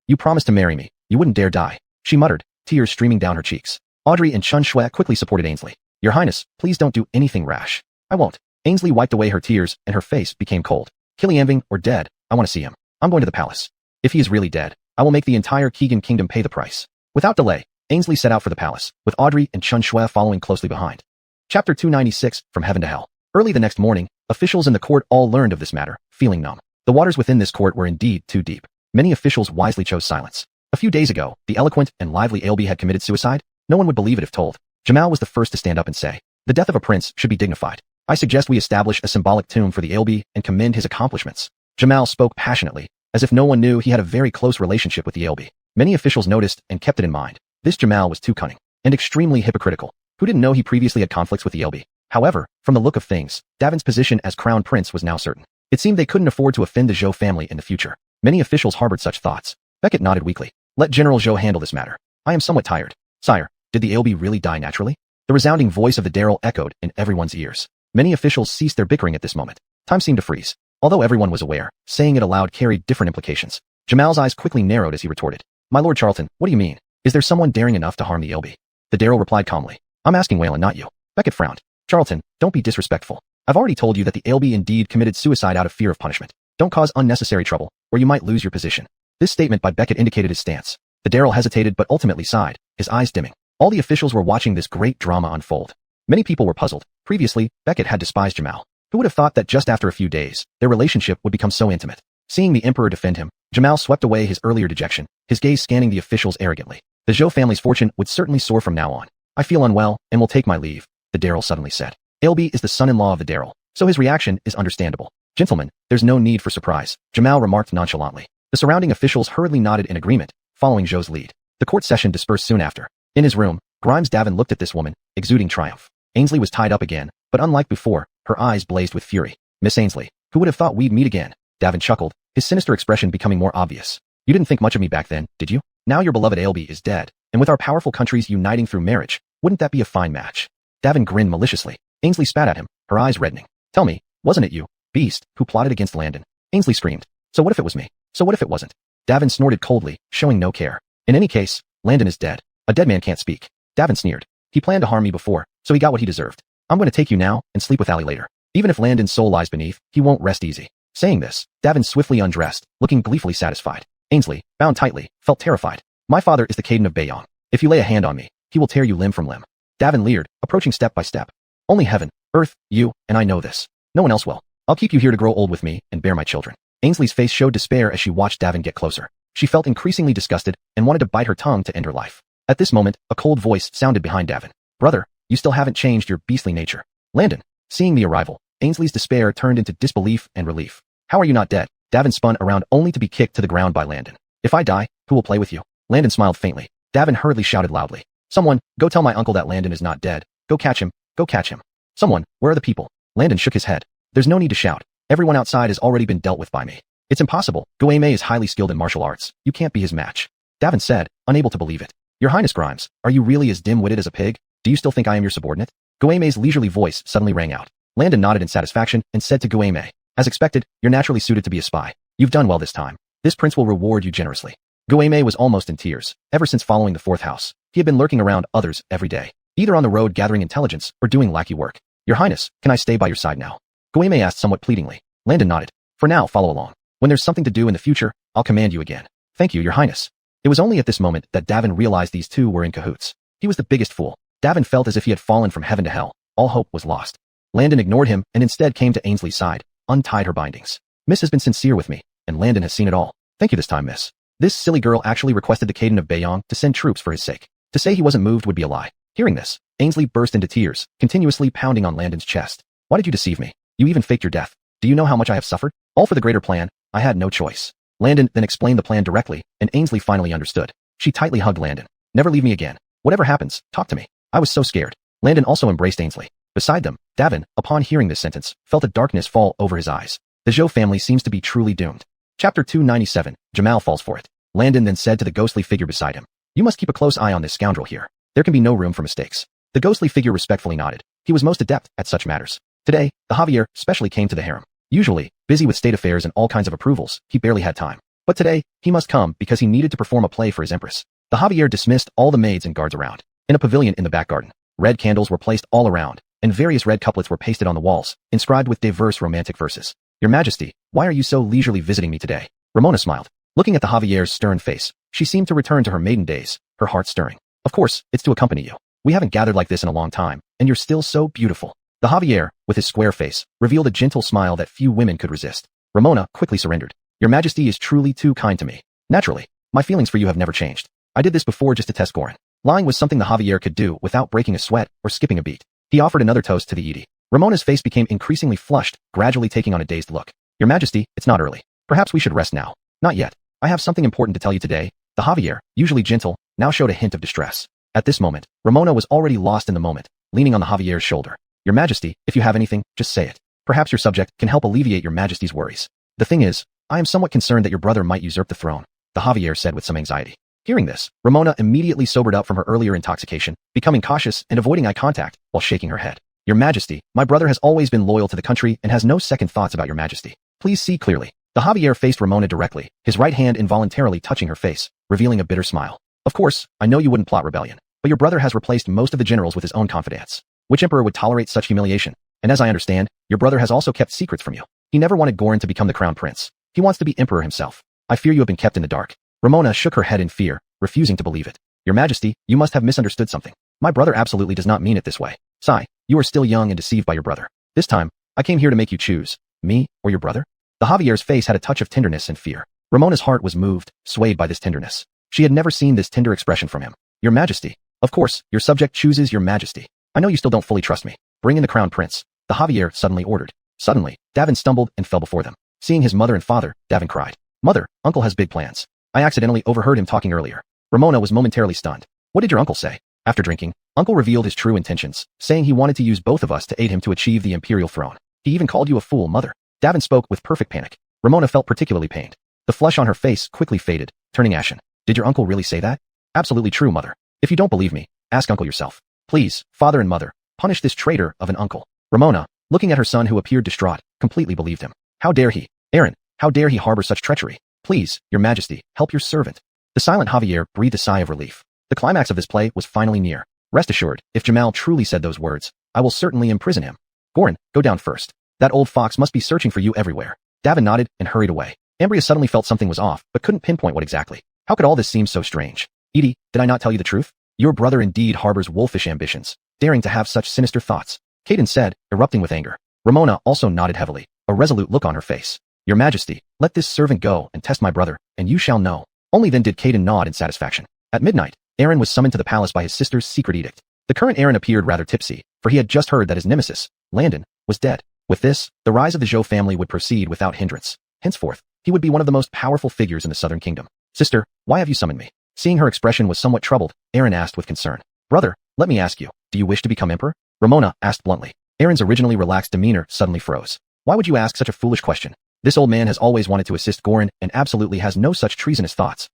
You promised to marry me. You wouldn't dare die, she muttered, tears streaming down her cheeks. Audrey and Chun Shui quickly supported Ainsley. Your Highness, please don't do anything rash. I won't. Ainsley wiped away her tears and her face became cold. Killianving or dead, I want to see him. I'm going to the palace. If he is really dead, I will make the entire Keegan kingdom pay the price. Without delay, Ainsley set out for the palace, with Audrey and Chun Shui following closely behind. Chapter 296, From Heaven to Hell. Early the next morning, officials in the court all learned of this matter, feeling numb. The waters within this court were indeed too deep. Many officials wisely chose silence. A few days ago, the eloquent and lively Ailby had committed suicide. No one would believe it if told. Jamal was the first to stand up and say, the death of a prince should be dignified. I suggest we establish a symbolic tomb for the Ailby and commend his accomplishments. Jamal spoke passionately, as if no one knew he had a very close relationship with the Ailby. Many officials noticed and kept it in mind. This Jamal was too cunning and extremely hypocritical. Who didn't know he previously had conflicts with the Ailby? However, from the look of things, Davin's position as crown prince was now certain. It seemed they couldn't afford to offend the Zhou family in the future. Many officials harbored such thoughts. Beckett nodded weakly. Let General Zhou handle this matter. I am somewhat tired. Sire, did the Ailby really die naturally? The resounding voice of the Daryl echoed in everyone's ears. Many officials ceased their bickering at this moment. Time seemed to freeze. Although everyone was aware, saying it aloud carried different implications. Jamal's eyes quickly narrowed as he retorted. My Lord Charlton, what do you mean? Is there someone daring enough to harm the Ailby? The Daryl replied calmly. I'm asking Waylon, not you. Beckett frowned. Charlton, don't be disrespectful. I've already told you that the Ailby indeed committed suicide out of fear of punishment. Don't cause unnecessary trouble, or you might lose your position. This statement by Beckett indicated his stance. The Daryl hesitated but ultimately sighed, his eyes dimming. All the officials were watching this great drama unfold. Many people were puzzled. Previously, Beckett had despised Jamal. Who would have thought that just after a few days, their relationship would become so intimate? Seeing the Emperor defend him, Jamal swept away his earlier dejection, his gaze scanning the officials arrogantly. The Zhou family's fortune would certainly soar from now on. I feel unwell, and will take my leave, the Daryl suddenly said. Ailby is the son-in-law of the Daryl, so his reaction is understandable. Gentlemen, there's no need for surprise, Jamal remarked nonchalantly. The surrounding officials hurriedly nodded in agreement, following Zhou's lead. The court session dispersed soon after. In his room, Grimes Davin looked at this woman, exuding triumph. Ainsley was tied up again, but unlike before, her eyes blazed with fury. Miss Ainsley, who would have thought we'd meet again? Davin chuckled, his sinister expression becoming more obvious. You didn't think much of me back then, did you? Now your beloved Ailby is dead, and with our powerful countries uniting through marriage, wouldn't that be a fine match? Davin grinned maliciously. Ainsley spat at him, her eyes reddening. Tell me, wasn't it you, beast, who plotted against Landon? Ainsley screamed. So what if it was me? So what if it wasn't? Davin snorted coldly, showing no care. In any case, Landon is dead. A dead man can't speak. Davin sneered. He planned to harm me before, so he got what he deserved. I'm going to take you now and sleep with Allie later. Even if Landon's soul lies beneath, he won't rest easy. Saying this, Davin swiftly undressed, looking gleefully satisfied. Ainsley, bound tightly, felt terrified. My father is the Caden of Bayong. If you lay a hand on me, he will tear you limb from limb. Davin leered, approaching step by step. Only heaven, earth, you, and I know this. No one else will. I'll keep you here to grow old with me and bear my children. Ainsley's face showed despair as she watched Davin get closer. She felt increasingly disgusted and wanted to bite her tongue to end her life. At this moment, a cold voice sounded behind Davin. Brother, you still haven't changed your beastly nature. Landon. Seeing the arrival, Ainsley's despair turned into disbelief and relief. How are you not dead? Davin spun around only to be kicked to the ground by Landon. If I die, who will play with you? Landon smiled faintly. Davin hurriedly shouted loudly. Someone, go tell my uncle that Landon is not dead. Go catch him. Go catch him. Someone, where are the people? Landon shook his head. There's no need to shout. Everyone outside has already been dealt with by me. It's impossible. Gueme is highly skilled in martial arts. You can't be his match. Davin said, unable to believe it. Your Highness Grimes, are you really as dim-witted as a pig? Do you still think I am your subordinate? Gueme's leisurely voice suddenly rang out. Landon nodded in satisfaction and said to Gueme, as expected, you're naturally suited to be a spy. You've done well this time. This prince will reward you generously. Gueme was almost in tears. Ever since following the fourth house, he had been lurking around others every day, either on the road gathering intelligence or doing lackey work. Your Highness, can I stay by your side now? Gueme asked somewhat pleadingly. Landon nodded. For now, follow along. When there's something to do in the future, I'll command you again. Thank you, Your Highness. It was only at this moment that Davin realized these two were in cahoots. He was the biggest fool. Davin felt as if he had fallen from heaven to hell. All hope was lost. Landon ignored him and instead came to Ainsley's side, untied her bindings. Miss has been sincere with me, and Landon has seen it all. Thank you this time, Miss. This silly girl actually requested the Caden of Bayong to send troops for his sake. To say he wasn't moved would be a lie. Hearing this, Ainsley burst into tears, continuously pounding on Landon's chest. Why did you deceive me? You even faked your death. Do you know how much I have suffered? All for the greater plan. I had no choice. Landon then explained the plan directly, and Ainsley finally understood. She tightly hugged Landon. Never leave me again. Whatever happens, talk to me. I was so scared. Landon also embraced Ainsley. Beside them, Davin, upon hearing this sentence, felt a darkness fall over his eyes. The Zhou family seems to be truly doomed. Chapter 297, Jamal falls for it. Landon then said to the ghostly figure beside him, you must keep a close eye on this scoundrel here. There can be no room for mistakes. The ghostly figure respectfully nodded. He was most adept at such matters. Today, the Javier specially came to the harem. Usually, busy with state affairs and all kinds of approvals, he barely had time. But today, he must come because he needed to perform a play for his empress. The Javier dismissed all the maids and guards around. In a pavilion in the back garden, red candles were placed all around, and various red couplets were pasted on the walls, inscribed with diverse romantic verses. Your Majesty, why are you so leisurely visiting me today? Ramona smiled. Looking at the Javier's stern face, she seemed to return to her maiden days, her heart stirring. Of course, it's to accompany you. We haven't gathered like this in a long time, and you're still so beautiful. The Javier, with his square face, revealed a gentle smile that few women could resist. Ramona quickly surrendered. Your Majesty is truly too kind to me. Naturally, my feelings for you have never changed. I did this before just to test Goran. Lying was something the Javier could do without breaking a sweat or skipping a beat. He offered another toast to the Edie. Ramona's face became increasingly flushed, gradually taking on a dazed look. Your Majesty, it's not early. Perhaps we should rest now. Not yet. I have something important to tell you today. The Javier, usually gentle, now showed a hint of distress. At this moment, Ramona was already lost in the moment, leaning on the Javier's shoulder. Your Majesty, if you have anything, just say it. Perhaps your subject can help alleviate your Majesty's worries. The thing is, I am somewhat concerned that your brother might usurp the throne, the Javier said with some anxiety. Hearing this, Ramona immediately sobered up from her earlier intoxication, becoming cautious and avoiding eye contact while shaking her head. Your Majesty, my brother has always been loyal to the country and has no second thoughts about your Majesty. Please see clearly. The Javier faced Ramona directly, his right hand involuntarily touching her face, revealing a bitter smile. Of course, I know you wouldn't plot rebellion, but your brother has replaced most of the generals with his own confidants. Which emperor would tolerate such humiliation? And as I understand, your brother has also kept secrets from you. He never wanted Goran to become the crown prince. He wants to be emperor himself. I fear you have been kept in the dark. Ramona shook her head in fear, refusing to believe it. Your Majesty, you must have misunderstood something. My brother absolutely does not mean it this way. Sigh, you are still young and deceived by your brother. This time, I came here to make you choose, me or your brother. The Javier's face had a touch of tenderness and fear. Ramona's heart was moved, swayed by this tenderness. She had never seen this tender expression from him. Your Majesty. Of course, your subject chooses your Majesty. I know you still don't fully trust me. Bring in the crown prince. The Javier suddenly ordered. Suddenly, Davin stumbled and fell before them. Seeing his mother and father, Davin cried. Mother, uncle has big plans. I accidentally overheard him talking earlier. Ramona was momentarily stunned. What did your uncle say? After drinking, uncle revealed his true intentions, saying he wanted to use both of us to aid him to achieve the imperial throne. He even called you a fool, mother. Davin spoke with perfect panic. Ramona felt particularly pained. The flush on her face quickly faded, turning ashen. Did your uncle really say that? Absolutely true, mother. If you don't believe me, ask uncle yourself. Please, father and mother, punish this traitor of an uncle. Ramona, looking at her son who appeared distraught, completely believed him. How dare he? Aaron, how dare he harbor such treachery? Please, your Majesty, help your servant. The silent Javier breathed a sigh of relief. The climax of this play was finally near. Rest assured, if Jamal truly said those words, I will certainly imprison him. Goran, go down first. That old fox must be searching for you everywhere. Davin nodded and hurried away. Ambria suddenly felt something was off, but couldn't pinpoint what exactly. How could all this seem so strange? Edie, did I not tell you the truth? Your brother indeed harbors wolfish ambitions, daring to have such sinister thoughts. Caden said, erupting with anger. Ramona also nodded heavily, a resolute look on her face. Your Majesty, let this servant go and test my brother, and you shall know. Only then did Caden nod in satisfaction. At midnight, Aaron was summoned to the palace by his sister's secret edict. The current Aaron appeared rather tipsy, for he had just heard that his nemesis, Landon, was dead. With this, the rise of the Zhou family would proceed without hindrance. Henceforth, he would be one of the most powerful figures in the Southern Kingdom. Sister, why have you summoned me? Seeing her expression was somewhat troubled, Aaron asked with concern. Brother, let me ask you, do you wish to become emperor? Ramona asked bluntly. Aaron's originally relaxed demeanor suddenly froze. Why would you ask such a foolish question? This old man has always wanted to assist Gorin and absolutely has no such treasonous thoughts.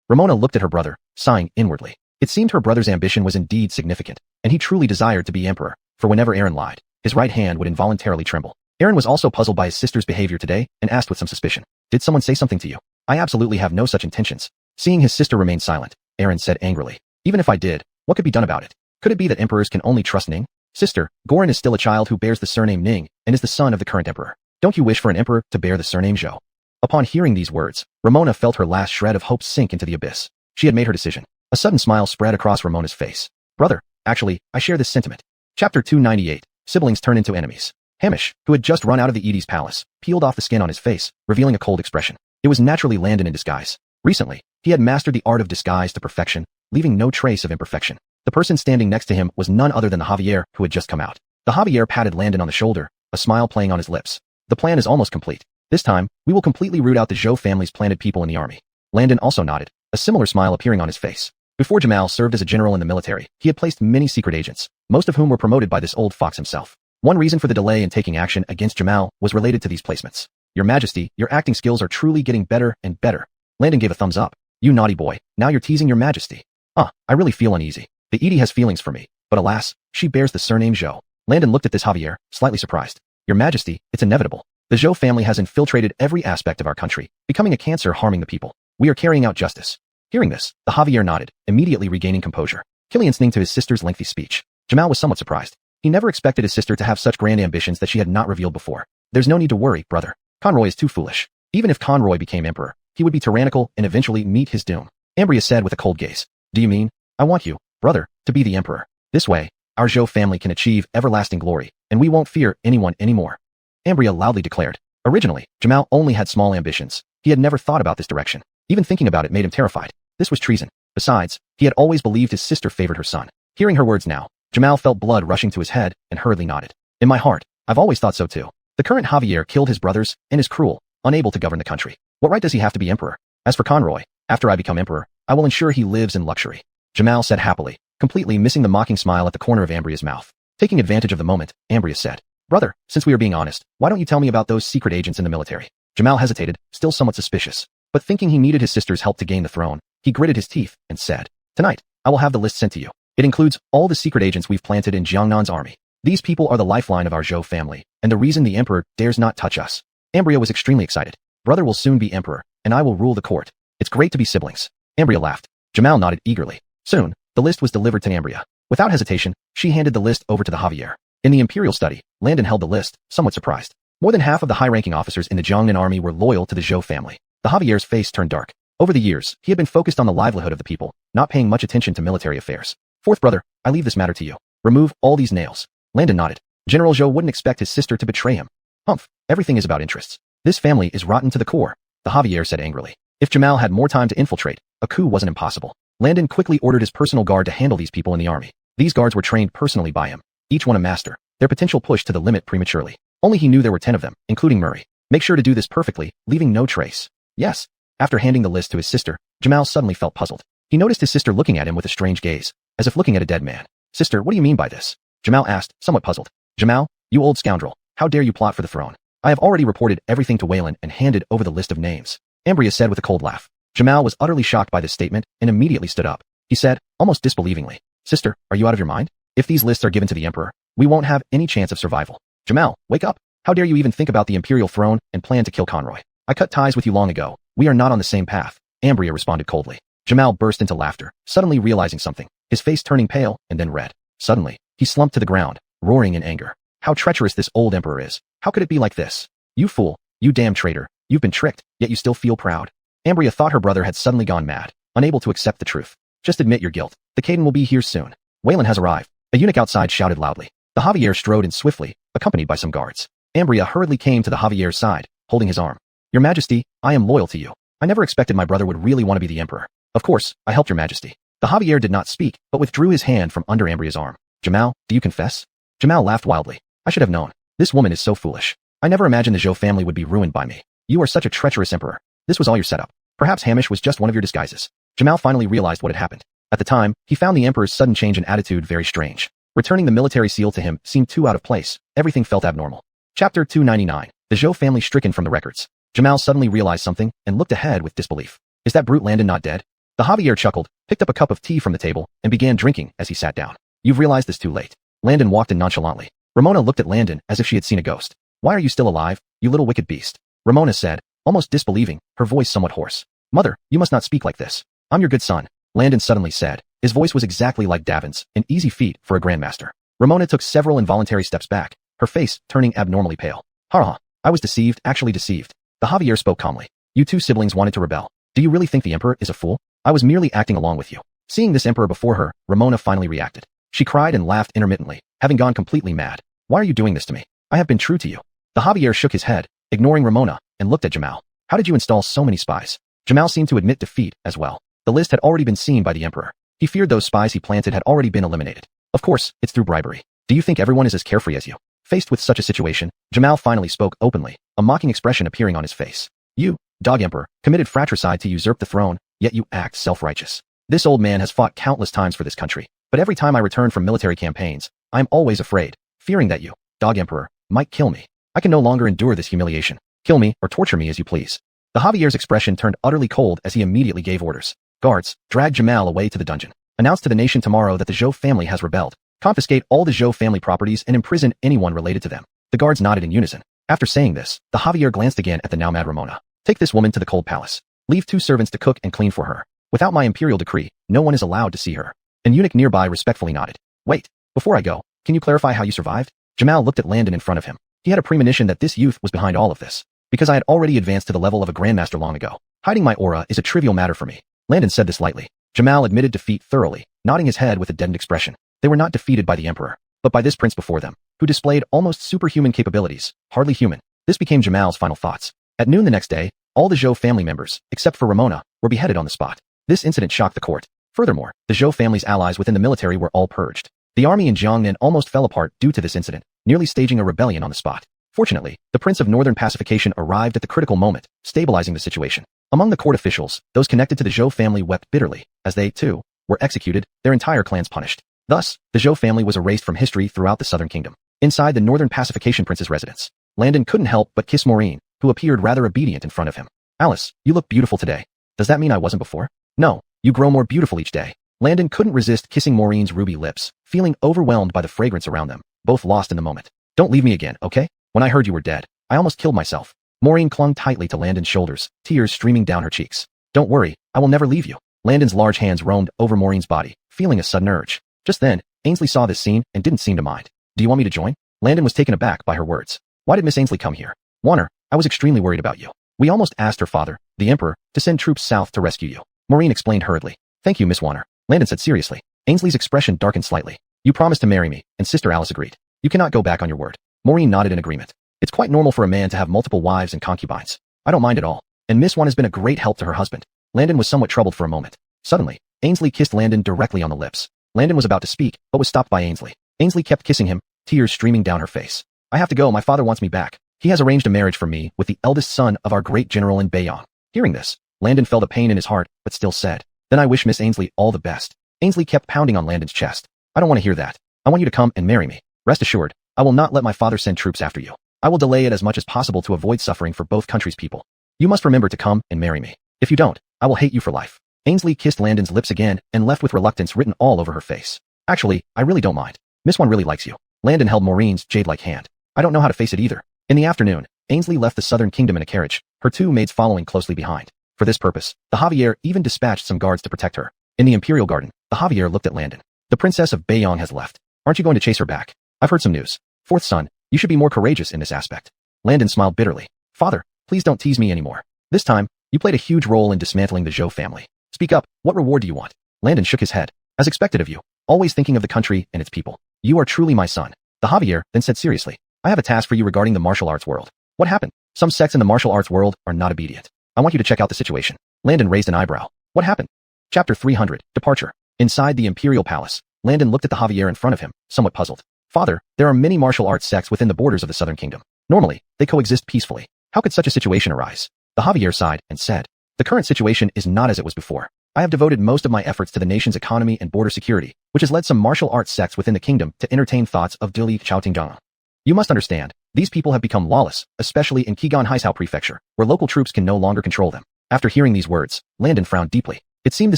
Ramona looked at her brother, sighing inwardly. It seemed her brother's ambition was indeed significant, and he truly desired to be emperor, for whenever Aaron lied, his right hand would involuntarily tremble. Aaron was also puzzled by his sister's behavior today and asked with some suspicion. Did someone say something to you? I absolutely have no such intentions. Seeing his sister remain silent, Aaron said angrily. Even if I did, what could be done about it? Could it be that emperors can only trust Ning? Sister, Gorin is still a child who bears the surname Ning and is the son of the current emperor. Don't you wish for an emperor to bear the surname Zhou? Upon hearing these words, Ramona felt her last shred of hope sink into the abyss. She had made her decision. A sudden smile spread across Ramona's face. Brother, actually, I share this sentiment. Chapter 298. Siblings turn into enemies. Hamish, who had just run out of the Edie's palace, peeled off the skin on his face, revealing a cold expression. It was naturally Landon in disguise. Recently, he had mastered the art of disguise to perfection, leaving no trace of imperfection. The person standing next to him was none other than the Javier who had just come out. The Javier patted Landon on the shoulder, a smile playing on his lips. The plan is almost complete. This time, we will completely root out the Zhou family's planted people in the army. Landon also nodded, a similar smile appearing on his face. Before Jamal served as a general in the military, he had placed many secret agents, most of whom were promoted by this old fox himself. One reason for the delay in taking action against Jamal was related to these placements. Your Majesty, your acting skills are truly getting better and better. Landon gave a thumbs up. You naughty boy, now you're teasing your Majesty. I really feel uneasy. The Edie has feelings for me, but alas, she bears the surname Zhou. Landon looked at this Javier, slightly surprised. Your Majesty, it's inevitable. The Zhou family has infiltrated every aspect of our country, becoming a cancer harming the people. We are carrying out justice. Hearing this, the Javier nodded, immediately regaining composure. Killian listening to his sister's lengthy speech. Jamal was somewhat surprised. He never expected his sister to have such grand ambitions that she had not revealed before. There's no need to worry, brother. Conroy is too foolish. Even if Conroy became emperor, he would be tyrannical and eventually meet his doom. Ambria said with a cold gaze. Do you mean? I want you, brother, to be the emperor. This way, our Zhou family can achieve everlasting glory, and we won't fear anyone anymore. Ambria loudly declared. Originally, Jamal only had small ambitions. He had never thought about this direction. Even thinking about it made him terrified. This was treason. Besides, he had always believed his sister favored her son. Hearing her words now, Jamal felt blood rushing to his head and hurriedly nodded. In my heart, I've always thought so too. The current Javier killed his brothers and is cruel, unable to govern the country. What right does he have to be emperor? As for Conroy, after I become emperor, I will ensure he lives in luxury. Jamal said happily, completely missing the mocking smile at the corner of Ambria's mouth. Taking advantage of the moment, Ambria said, Brother, since we are being honest, why don't you tell me about those secret agents in the military? Jamal hesitated, still somewhat suspicious. But thinking he needed his sister's help to gain the throne, he gritted his teeth and said, Tonight, I will have the list sent to you. It includes all the secret agents we've planted in Jiangnan's army. These people are the lifeline of our Zhou family, and the reason the emperor dares not touch us. Ambria was extremely excited. Brother will soon be emperor, and I will rule the court. It's great to be siblings. Ambria laughed. Jamal nodded eagerly. Soon, the list was delivered to Ambria. Without hesitation, she handed the list over to the Javier. In the imperial study, Landon held the list, somewhat surprised. More than half of the high-ranking officers in the Jiangnan army were loyal to the Zhou family. The Javier's face turned dark. Over the years, he had been focused on the livelihood of the people, not paying much attention to military affairs. Fourth brother, I leave this matter to you. Remove all these nails. Landon nodded. General Zhou wouldn't expect his sister to betray him. Humph, everything is about interests. This family is rotten to the core, the Javier said angrily. If Jamal had more time to infiltrate, a coup wasn't impossible. Landon quickly ordered his personal guard to handle these people in the army. These guards were trained personally by him, each one a master, their potential pushed to the limit prematurely. Only he knew there were 10 of them, including Murray. Make sure to do this perfectly, leaving no trace. Yes. After handing the list to his sister, Jamal suddenly felt puzzled. He noticed his sister looking at him with a strange gaze, as if looking at a dead man. Sister, what do you mean by this? Jamal asked, somewhat puzzled. Jamal, you old scoundrel, how dare you plot for the throne? I have already reported everything to Waylon and handed over the list of names. Ambria said with a cold laugh. Jamal was utterly shocked by this statement and immediately stood up. He said, almost disbelievingly, Sister, are you out of your mind? If these lists are given to the emperor, we won't have any chance of survival. Jamal, wake up. How dare you even think about the imperial throne and plan to kill Conroy? I cut ties with you long ago. We are not on the same path. Ambria responded coldly. Jamal burst into laughter, suddenly realizing something, his face turning pale and then red. Suddenly, he slumped to the ground, roaring in anger. How treacherous this old emperor is. How could it be like this? You fool, you damn traitor. You've been tricked, yet you still feel proud. Ambria thought her brother had suddenly gone mad, unable to accept the truth. Just admit your guilt. The Caden will be here soon. Waylon has arrived. A eunuch outside shouted loudly. The Javier strode in swiftly, accompanied by some guards. Ambria hurriedly came to the Javier's side, holding his arm. Your Majesty, I am loyal to you. I never expected my brother would really want to be the emperor. Of course, I helped your Majesty. The Javier did not speak, but withdrew his hand from under Ambria's arm. Jamal, do you confess? Jamal laughed wildly. I should have known. This woman is so foolish. I never imagined the Zhou family would be ruined by me. You are such a treacherous emperor. This was all your setup. Perhaps Hamish was just one of your disguises. Jamal finally realized what had happened. At the time, he found the emperor's sudden change in attitude very strange. Returning the military seal to him seemed too out of place. Everything felt abnormal. Chapter 299. The Zhou family stricken from the records. Jamal suddenly realized something and looked ahead with disbelief. Is that brute Landon not dead? The Javier chuckled, picked up a cup of tea from the table, and began drinking as he sat down. You've realized this too late. Landon walked in nonchalantly. Ramona looked at Landon as if she had seen a ghost. Why are you still alive, you little wicked beast? Ramona said, almost disbelieving, her voice somewhat hoarse. Mother, you must not speak like this. I'm your good son, Landon suddenly said. His voice was exactly like Davin's, an easy feat for a grandmaster. Ramona took several involuntary steps back, her face turning abnormally pale. Ha! I was deceived, actually deceived. The Javier spoke calmly. You two siblings wanted to rebel. Do you really think the emperor is a fool? I was merely acting along with you. Seeing this emperor before her, Ramona finally reacted. She cried and laughed intermittently, having gone completely mad. Why are you doing this to me? I have been true to you. The Javier shook his head, ignoring Ramona, and looked at Jamal. How did you install so many spies? Jamal seemed to admit defeat as well. The list had already been seen by the emperor. He feared those spies he planted had already been eliminated. Of course, it's through bribery. Do you think everyone is as carefree as you? Faced with such a situation, Jamal finally spoke openly, a mocking expression appearing on his face. You, dog emperor, committed fratricide to usurp the throne, yet you act self-righteous. This old man has fought countless times for this country, but every time I return from military campaigns, I am always afraid, fearing that you, dog emperor, might kill me. I can no longer endure this humiliation. Kill me or torture me as you please. The Javier's expression turned utterly cold as he immediately gave orders. Guards, drag Jamal away to the dungeon. Announce to the nation tomorrow that the Zhou family has rebelled. Confiscate all the Zhou family properties and imprison anyone related to them. The guards nodded in unison. After saying this, the Javier glanced again at the now mad Ramona. Take this woman to the cold palace. Leave 2 servants to cook and clean for her. Without my imperial decree, no one is allowed to see her. An eunuch nearby respectfully nodded. Wait, before I go, can you clarify how you survived? Jamal looked at Landon in front of him. He had a premonition that this youth was behind all of this. Because I had already advanced to the level of a grandmaster long ago. Hiding my aura is a trivial matter for me. Landon said this lightly. Jamal admitted defeat thoroughly, nodding his head with a deadened expression. They were not defeated by the emperor, but by this prince before them, who displayed almost superhuman capabilities, hardly human. This became Jamal's final thoughts. At noon the next day, all the Zhou family members, except for Ramona, were beheaded on the spot. This incident shocked the court. Furthermore, the Zhou family's allies within the military were all purged. The army in Jiangnan almost fell apart due to this incident, nearly staging a rebellion on the spot. Fortunately, the Prince of Northern Pacification arrived at the critical moment, stabilizing the situation. Among the court officials, those connected to the Zhou family wept bitterly, as they, too, were executed, their entire clans punished. Thus, the Zhou family was erased from history throughout the Southern Kingdom. Inside the Northern Pacification Prince's residence, Landon couldn't help but kiss Maureen, who appeared rather obedient in front of him. Alice, you look beautiful today. Does that mean I wasn't before? No, you grow more beautiful each day. Landon couldn't resist kissing Maureen's ruby lips, feeling overwhelmed by the fragrance around them, both lost in the moment. Don't leave me again, okay? When I heard you were dead, I almost killed myself. Maureen clung tightly to Landon's shoulders, tears streaming down her cheeks. Don't worry, I will never leave you. Landon's large hands roamed over Maureen's body, feeling a sudden urge. Just then, Ainsley saw this scene and didn't seem to mind. Do you want me to join? Landon was taken aback by her words. Why did Miss Ainsley come here? Warner, I was extremely worried about you. We almost asked her father, the Emperor, to send troops south to rescue you. Maureen explained hurriedly. Thank you, Miss Warner. Landon said seriously. Ainsley's expression darkened slightly. You promised to marry me, and Sister Alice agreed. You cannot go back on your word. Maureen nodded in agreement. It's quite normal for a man to have multiple wives and concubines. I don't mind at all. And Miss One has been a great help to her husband. Landon was somewhat troubled for a moment. Suddenly, Ainsley kissed Landon directly on the lips. Landon was about to speak, but was stopped by Ainsley. Ainsley kept kissing him, tears streaming down her face. I have to go, my father wants me back. He has arranged a marriage for me with the eldest son of our great general in Bayonne. Hearing this, Landon felt a pain in his heart, but still said, Then I wish Miss Ainsley all the best. Ainsley kept pounding on Landon's chest. I don't want to hear that. I want you to come and marry me. Rest assured, I will not let my father send troops after you. I will delay it as much as possible to avoid suffering for both countries' people. You must remember to come and marry me. If you don't, I will hate you for life. Ainsley kissed Landon's lips again and left with reluctance written all over her face. Actually, I really don't mind. Miss One really likes you. Landon held Maureen's jade-like hand. I don't know how to face it either. In the afternoon, Ainsley left the Southern Kingdom in a carriage, her 2 maids following closely behind. For this purpose, the Javier even dispatched some guards to protect her. In the Imperial Garden, the Javier looked at Landon. The Princess of Bayonne has left. Aren't you going to chase her back? I've heard some news. Fourth son, you should be more courageous in this aspect. Landon smiled bitterly. Father, please don't tease me anymore. This time, you played a huge role in dismantling the Zhou family. Speak up, what reward do you want? Landon shook his head. As expected of you, always thinking of the country and its people. You are truly my son. The Javier then said seriously. I have a task for you regarding the martial arts world. What happened? Some sects in the martial arts world are not obedient. I want you to check out the situation. Landon raised an eyebrow. What happened? Chapter 300, Departure. Inside the Imperial Palace, Landon looked at the Javier in front of him, somewhat puzzled. Father, there are many martial arts sects within the borders of the Southern Kingdom. Normally, they coexist peacefully. How could such a situation arise? The Javier sighed and said, the current situation is not as it was before. I have devoted most of my efforts to the nation's economy and border security, which has led some martial arts sects within the kingdom to entertain thoughts of dili choutingdang. You must understand, these people have become lawless, especially in Qigan Haisao Prefecture, where local troops can no longer control them. After hearing these words, Landon frowned deeply. It seemed the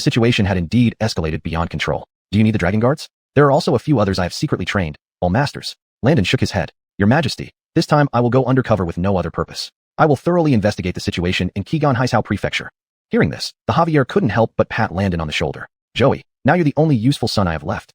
situation had indeed escalated beyond control. Do you need the dragon guards? There are also a few others I have secretly trained, all masters. Landon shook his head. Your Majesty, this time I will go undercover with no other purpose. I will thoroughly investigate the situation in Qigan Haisao Prefecture. Hearing this, the Javier couldn't help but pat Landon on the shoulder. Joey, now you're the only useful son I have left.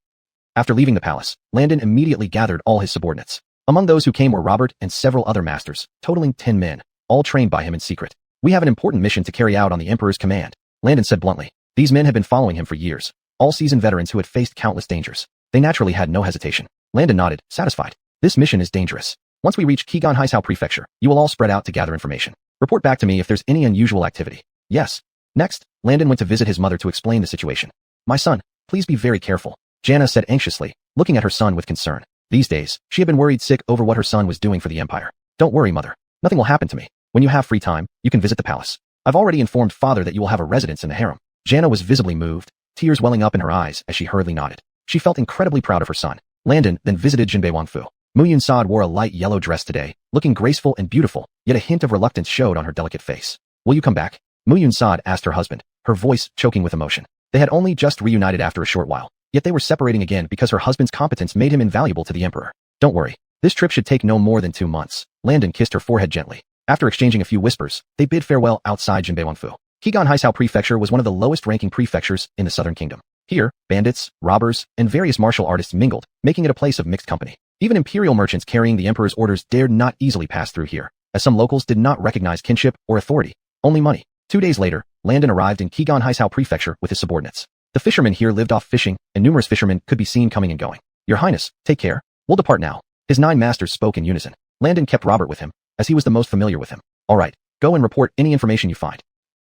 After leaving the palace, Landon immediately gathered all his subordinates. Among those who came were Robert and several other masters, totaling 10 men, all trained by him in secret. We have an important mission to carry out on the Emperor's command, Landon said bluntly. These men had been following him for years, all seasoned veterans who had faced countless dangers. They naturally had no hesitation. Landon nodded, satisfied. This mission is dangerous. Once we reach Qigan Haisao Prefecture, you will all spread out to gather information. Report back to me if there's any unusual activity. Yes. Next, Landon went to visit his mother to explain the situation. My son, please be very careful, Jana said anxiously, looking at her son with concern. These days, she had been worried sick over what her son was doing for the Empire. Don't worry, mother. Nothing will happen to me. When you have free time, you can visit the palace. I've already informed father that you will have a residence in the harem. Jana was visibly moved, tears welling up in her eyes as she hurriedly nodded. She felt incredibly proud of her son. Landon then visited Jinbei Wangfu. Mu Yun-sad wore a light yellow dress today, looking graceful and beautiful, yet a hint of reluctance showed on her delicate face. Will you come back? Mu Yun-sad asked her husband, her voice choking with emotion. They had only just reunited after a short while, yet they were separating again because her husband's competence made him invaluable to the Emperor. Don't worry. This trip should take no more than 2 months. Landon kissed her forehead gently. After exchanging a few whispers, they bid farewell outside Jinbei Wangfu. Qigan Haisao Prefecture was one of the lowest-ranking prefectures in the Southern Kingdom. Here, bandits, robbers, and various martial artists mingled, making it a place of mixed company. Even imperial merchants carrying the emperor's orders dared not easily pass through here, as some locals did not recognize kinship or authority, only money. 2 days later, Landon arrived in Qigan Haisao Prefecture with his subordinates. The fishermen here lived off fishing, and numerous fishermen could be seen coming and going. Your Highness, take care. We'll depart now. His 9 masters spoke in unison. Landon kept Robert with him, as he was the most familiar with him. All right, go and report any information you find.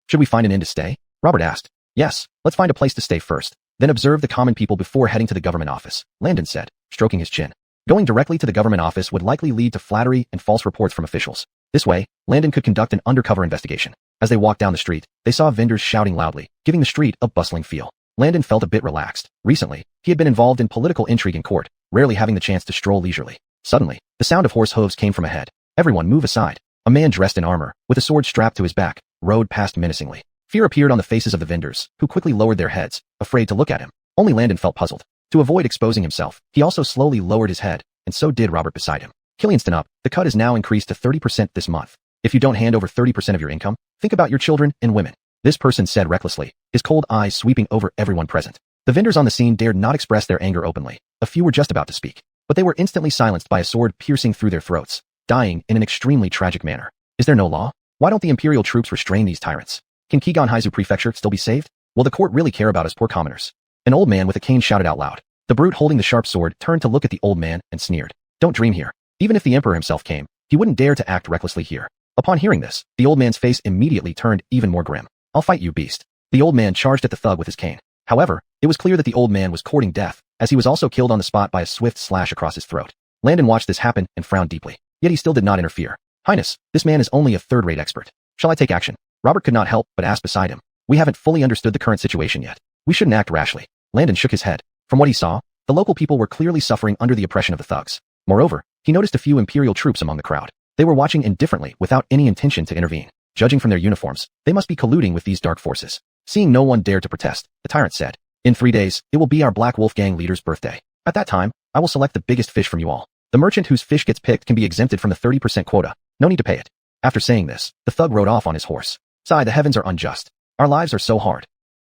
Should we find an inn to stay? Robert asked. Yes, let's find a place to stay first, then observe the common people before heading to the government office, Landon said, stroking his chin. Going directly to the government office would likely lead to flattery and false reports from officials. This way, Landon could conduct an undercover investigation. As they walked down the street, they saw vendors shouting loudly, giving the street a bustling feel. Landon felt a bit relaxed. Recently, he had been involved in political intrigue in court, rarely having the chance to stroll leisurely. Suddenly, the sound of horse hooves came from ahead. Everyone move aside. A man dressed in armor, with a sword strapped to his back, rode past menacingly. Fear appeared on the faces of the vendors, who quickly lowered their heads, afraid to look at him. Only Landon felt puzzled. To avoid exposing himself, he also slowly lowered his head, and so did Robert beside him. Killian stood up. The cut is now increased to 30% this month. If you don't hand over 30% of your income, think about your children and women. This person said recklessly, his cold eyes sweeping over everyone present. The vendors on the scene dared not express their anger openly. A few were just about to speak, but they were instantly silenced by a sword piercing through their throats, dying in an extremely tragic manner. Is there no law? Why don't the imperial troops restrain these tyrants? Can Qigan Haisao Prefecture still be saved? Will the court really care about us poor commoners? An old man with a cane shouted out loud. The brute holding the sharp sword turned to look at the old man and sneered. Don't dream here. Even if the emperor himself came, he wouldn't dare to act recklessly here. Upon hearing this, the old man's face immediately turned even more grim. I'll fight you, beast. The old man charged at the thug with his cane. However, it was clear that the old man was courting death, as he was also killed on the spot by a swift slash across his throat. Landon watched this happen and frowned deeply. Yet he still did not interfere. Highness, this man is only a third-rate expert. Shall I take action? Robert could not help but ask beside him. We haven't fully understood the current situation yet. We shouldn't act rashly. Landon shook his head. From what he saw, the local people were clearly suffering under the oppression of the thugs. Moreover, he noticed a few imperial troops among the crowd. They were watching indifferently without any intention to intervene. Judging from their uniforms, they must be colluding with these dark forces. Seeing no one dare to protest, the tyrant said, in 3 days, it will be our Black Wolf Gang leader's birthday. At that time, I will select the biggest fish from you all. The merchant whose fish gets picked can be exempted from the 30% quota. No need to pay it. After saying this, the thug rode off on his horse. Sigh, the heavens are unjust. Our lives are so hard.